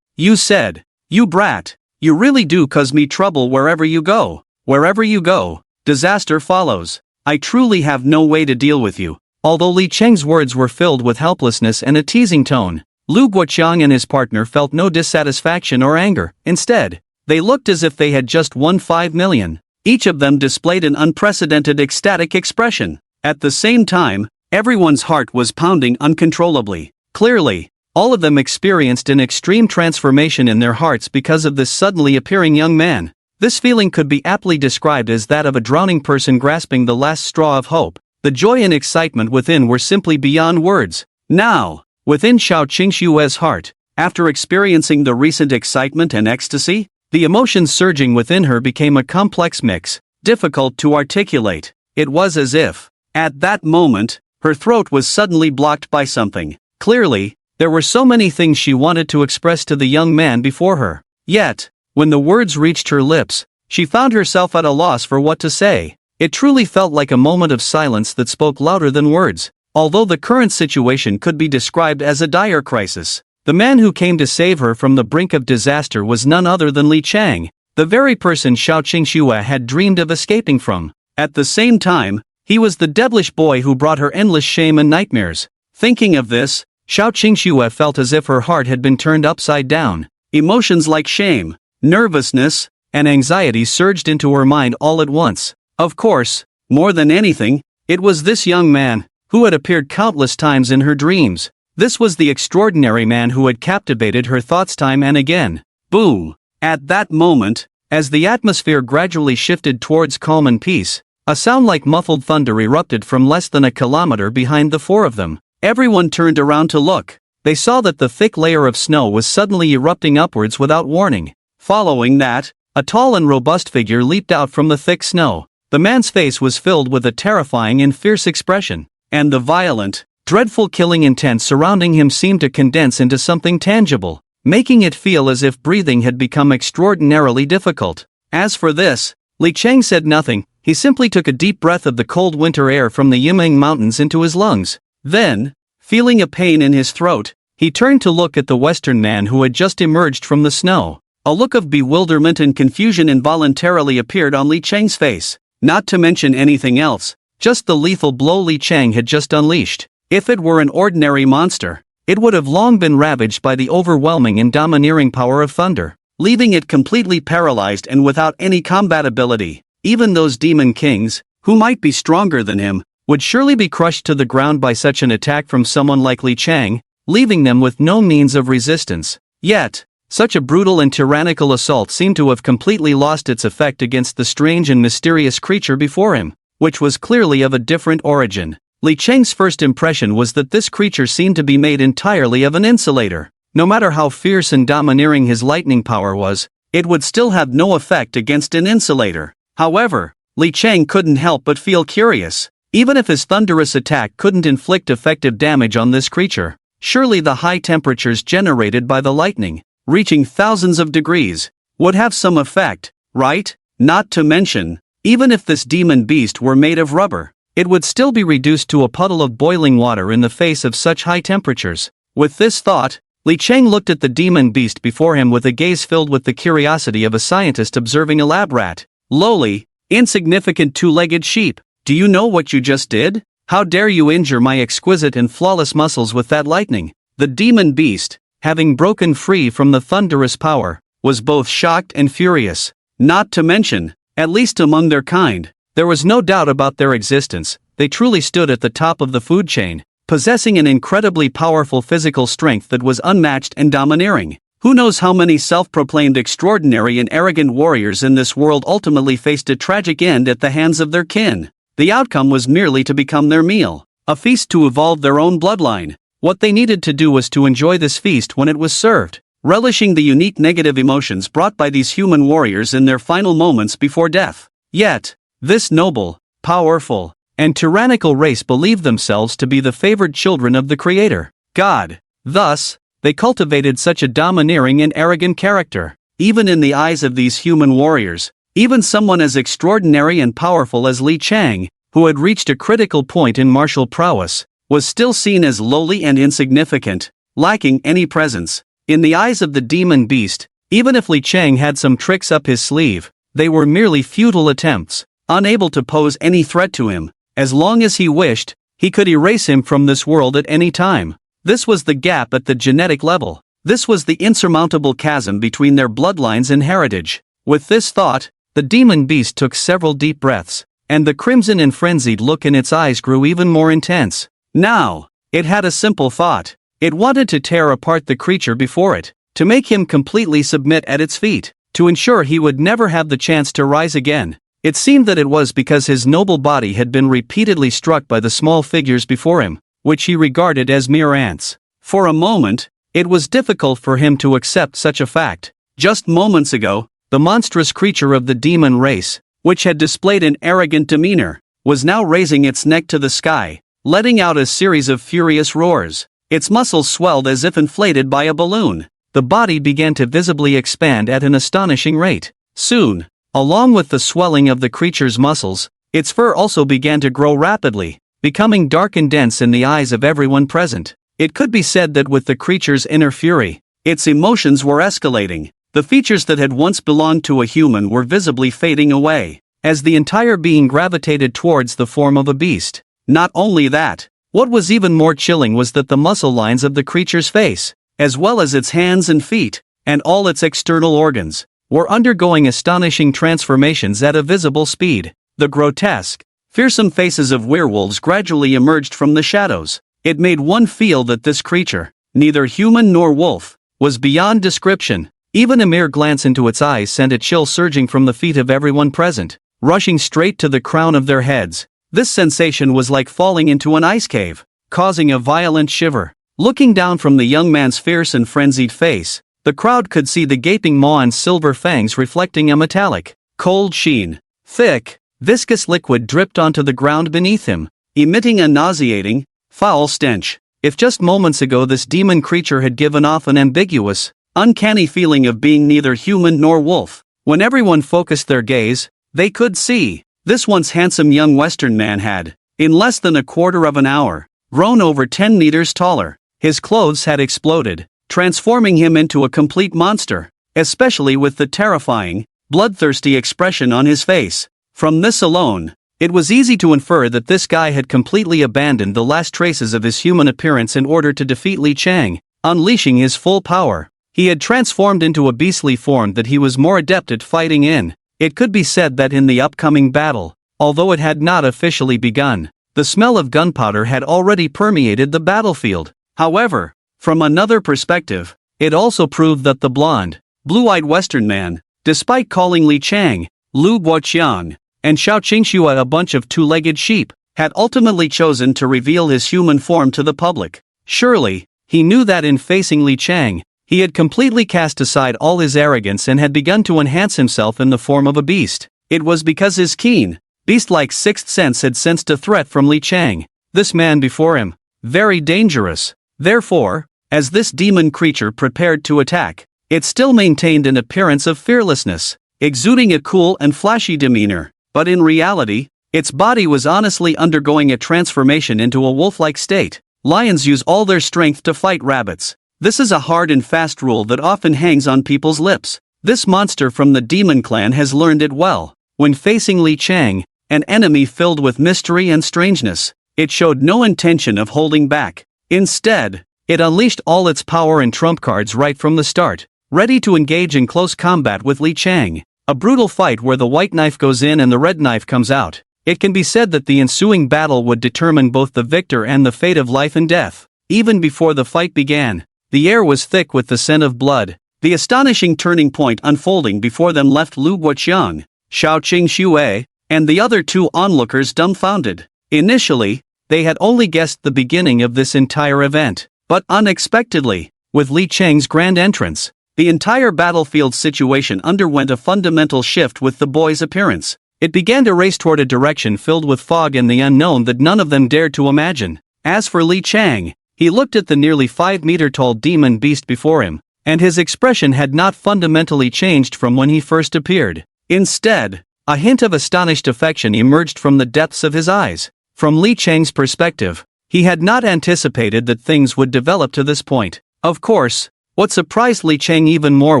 you said, you brat, you really do cause me trouble wherever you go. Wherever you go, disaster follows. I truly have no way to deal with you. Although Li Cheng's words were filled with helplessness and a teasing tone, Lu Guoqiang and his partner felt no dissatisfaction or anger. Instead, they looked as if they had just won 5 million. Each of them displayed an unprecedented ecstatic expression. At the same time, everyone's heart was pounding uncontrollably. Clearly, all of them experienced an extreme transformation in their hearts because of this suddenly appearing young man. This feeling could be aptly described as that of a drowning person grasping the last straw of hope. The joy and excitement within were simply beyond words. Now, within Xiao Qingxue's heart, after experiencing the recent excitement and ecstasy, the emotions surging within her became a complex mix, difficult to articulate. It was as if, at that moment, her throat was suddenly blocked by something. Clearly, there were so many things she wanted to express to the young man before her. Yet, when the words reached her lips, she found herself at a loss for what to say. It truly felt like a moment of silence that spoke louder than words. Although the current situation could be described as a dire crisis, the man who came to save her from the brink of disaster was none other than Li Chang, the very person Xiao Qingxue had dreamed of escaping from. At the same time, he was the devilish boy who brought her endless shame and nightmares. Thinking of this, Xiao Qingxue felt as if her heart had been turned upside down. Emotions like shame, nervousness, and anxiety surged into her mind all at once. Of course, more than anything, it was this young man, who had appeared countless times in her dreams. This was the extraordinary man who had captivated her thoughts time and again. Boom! At that moment, as the atmosphere gradually shifted towards calm and peace, a sound like muffled thunder erupted from less than a kilometer behind the four of them. Everyone turned around to look. They saw that the thick layer of snow was suddenly erupting upwards without warning. Following that, a tall and robust figure leaped out from the thick snow. The man's face was filled with a terrifying and fierce expression, and the violent, dreadful killing intent surrounding him seemed to condense into something tangible, making it feel as if breathing had become extraordinarily difficult. As for this, Li Cheng said nothing. He simply took a deep breath of the cold winter air from the Yimeng Mountains into his lungs. Then, feeling a pain in his throat, he turned to look at the Western man who had just emerged from the snow. A look of bewilderment and confusion involuntarily appeared on Li Cheng's face. Not to mention anything else, just the lethal blow Li Cheng had just unleashed. If it were an ordinary monster, it would have long been ravaged by the overwhelming and domineering power of thunder, leaving it completely paralyzed and without any combat ability. Even those demon kings, who might be stronger than him, would surely be crushed to the ground by such an attack from someone like Li Cheng, leaving them with no means of resistance. Yet, such a brutal and tyrannical assault seemed to have completely lost its effect against the strange and mysterious creature before him, which was clearly of a different origin. Li Cheng's first impression was that this creature seemed to be made entirely of an insulator. No matter how fierce and domineering his lightning power was, it would still have no effect against an insulator. However, Li Cheng couldn't help but feel curious. Even if his thunderous attack couldn't inflict effective damage on this creature, surely the high temperatures generated by the lightning, reaching thousands of degrees, would have some effect, right? Not to mention, even if this demon beast were made of rubber, it would still be reduced to a puddle of boiling water in the face of such high temperatures. With this thought, Li Cheng looked at the demon beast before him with a gaze filled with the curiosity of a scientist observing a lab rat. Lowly, insignificant two-legged sheep, do you know what you just did? How dare you injure my exquisite and flawless muscles with that lightning? The demon beast, having broken free from the thunderous power, was both shocked and furious. Not to mention, at least among their kind, there was no doubt about their existence. They truly stood at the top of the food chain, possessing an incredibly powerful physical strength that was unmatched and domineering. Who knows how many self-proclaimed extraordinary and arrogant warriors in this world ultimately faced a tragic end at the hands of their kin. The outcome was merely to become their meal, a feast to evolve their own bloodline. What they needed to do was to enjoy this feast when it was served, relishing the unique negative emotions brought by these human warriors in their final moments before death. Yet, this noble, powerful, and tyrannical race believed themselves to be the favored children of the Creator, God. Thus, they cultivated such a domineering and arrogant character. Even in the eyes of these human warriors, even someone as extraordinary and powerful as Li Cheng, who had reached a critical point in martial prowess, was still seen as lowly and insignificant, lacking any presence. In the eyes of the demon beast, even if Li Cheng had some tricks up his sleeve, they were merely futile attempts, unable to pose any threat to him. As long as he wished, he could erase him from this world at any time. This was the gap at the genetic level. This was the insurmountable chasm between their bloodlines and heritage. With this thought, the demon beast took several deep breaths, and the crimson and frenzied look in its eyes grew even more intense. Now, it had a simple thought. It wanted to tear apart the creature before it, to make him completely submit at its feet, to ensure he would never have the chance to rise again. It seemed that it was because his noble body had been repeatedly struck by the small figures before him, which he regarded as mere ants. For a moment, it was difficult for him to accept such a fact. Just moments ago, the monstrous creature of the demon race, which had displayed an arrogant demeanor, was now raising its neck to the sky, letting out a series of furious roars. Its muscles swelled as if inflated by a balloon. The body began to visibly expand at an astonishing rate. Soon, along with the swelling of the creature's muscles, its fur also began to grow rapidly, becoming dark and dense in the eyes of everyone present. It could be said that with the creature's inner fury, its emotions were escalating. The features that had once belonged to a human were visibly fading away, as the entire being gravitated towards the form of a beast. Not only that, What was even more chilling was that the muscle lines of the creature's face, as well as its hands and feet, and all its external organs, were undergoing astonishing transformations at a visible speed. The grotesque, fearsome faces of werewolves gradually emerged from the shadows. It made one feel that this creature, neither human nor wolf, was beyond description. Even a mere glance into its eyes sent a chill surging from the feet of everyone present, rushing straight to the crown of their heads. This sensation was like falling into an ice cave, causing a violent shiver. Looking down from the young man's fierce and frenzied face, the crowd could see the gaping maw and silver fangs reflecting a metallic, cold sheen. Thick, viscous liquid dripped onto the ground beneath him, emitting a nauseating, foul stench. If just moments ago this demon creature had given off an ambiguous, uncanny feeling of being neither human nor wolf, when everyone focused their gaze, they could see. This once handsome young Western man had, in less than a quarter of an hour, grown over 10 meters taller. His clothes had exploded, transforming him into a complete monster, especially with the terrifying, bloodthirsty expression on his face. From this alone, it was easy to infer that this guy had completely abandoned the last traces of his human appearance in order to defeat Li Chang, unleashing his full power. He had transformed into a beastly form that he was more adept at fighting in. It could be said that in the upcoming battle, although it had not officially begun, the smell of gunpowder had already permeated the battlefield. However, from another perspective, it also proved that the blonde, blue-eyed Western man, despite calling Li Chang, Lu Guoqiang, and Xiao Qingxua a bunch of two-legged sheep, had ultimately chosen to reveal his human form to the public. Surely, he knew that in facing Li Chang, he had completely cast aside all his arrogance and had begun to enhance himself in the form of a beast. It was because his keen, beast-like sixth sense had sensed a threat from Li Chang, this man before him, very dangerous. Therefore, as this demon creature prepared to attack, it still maintained an appearance of fearlessness, exuding a cool and flashy demeanor, but in reality, its body was honestly undergoing a transformation into a wolf-like state. Lions use all their strength to fight rabbits. This is a hard and fast rule that often hangs on people's lips. This monster from the demon clan has learned it well. When facing Li Chang, an enemy filled with mystery and strangeness, it showed no intention of holding back. Instead, it unleashed all its power and trump cards right from the start, ready to engage in close combat with Li Chang. A brutal fight where the white knife goes in and the red knife comes out. It can be said that the ensuing battle would determine both the victor and the fate of life and death. Even before the fight began, the air was thick with the scent of blood. The astonishing turning point unfolding before them left Lu Guoqiang, Xiao Qingxue, and the other two onlookers dumbfounded. Initially, they had only guessed the beginning of this entire event, but unexpectedly, with Li Chang's grand entrance, the entire battlefield situation underwent a fundamental shift with the boy's appearance. It began to race toward a direction filled with fog and the unknown that none of them dared to imagine. As for Li Chang, he looked at the nearly 5-meter-tall demon beast before him, and his expression had not fundamentally changed from when he first appeared. Instead, a hint of astonished affection emerged from the depths of his eyes. From Li Chang's perspective, he had not anticipated that things would develop to this point. Of course, what surprised Li Chang even more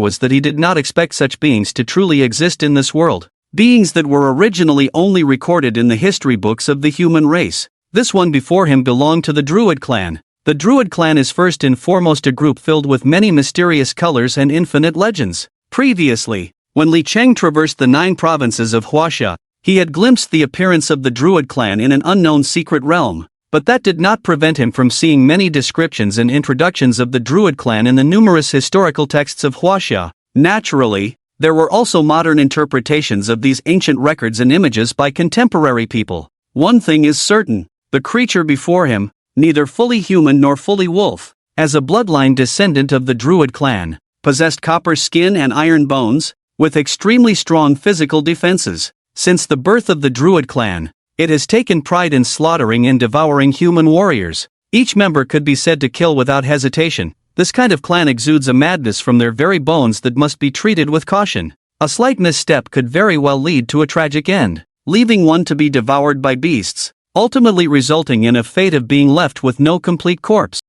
was that he did not expect such beings to truly exist in this world. Beings that were originally only recorded in the history books of the human race. This one before him belonged to the Druid clan. The Druid clan is first and foremost a group filled with many mysterious colors and infinite legends. Previously, when Li Chang traversed the 9 provinces of Huaxia, he had glimpsed the appearance of the Druid clan in an unknown secret realm, but that did not prevent him from seeing many descriptions and introductions of the Druid clan in the numerous historical texts of Huaxia. Naturally, there were also modern interpretations of these ancient records and images by contemporary people. One thing is certain, the creature before him, neither fully human nor fully wolf, as a bloodline descendant of the Druid clan, possessed copper skin and iron bones, with extremely strong physical defenses. Since the birth of the Druid clan, it has taken pride in slaughtering and devouring human warriors. Each member could be said to kill without hesitation. This kind of clan exudes a madness from their very bones that must be treated with caution. A slight misstep could very well lead to a tragic end, leaving one to be devoured by beasts, ultimately resulting in a fate of being left with no complete corpse.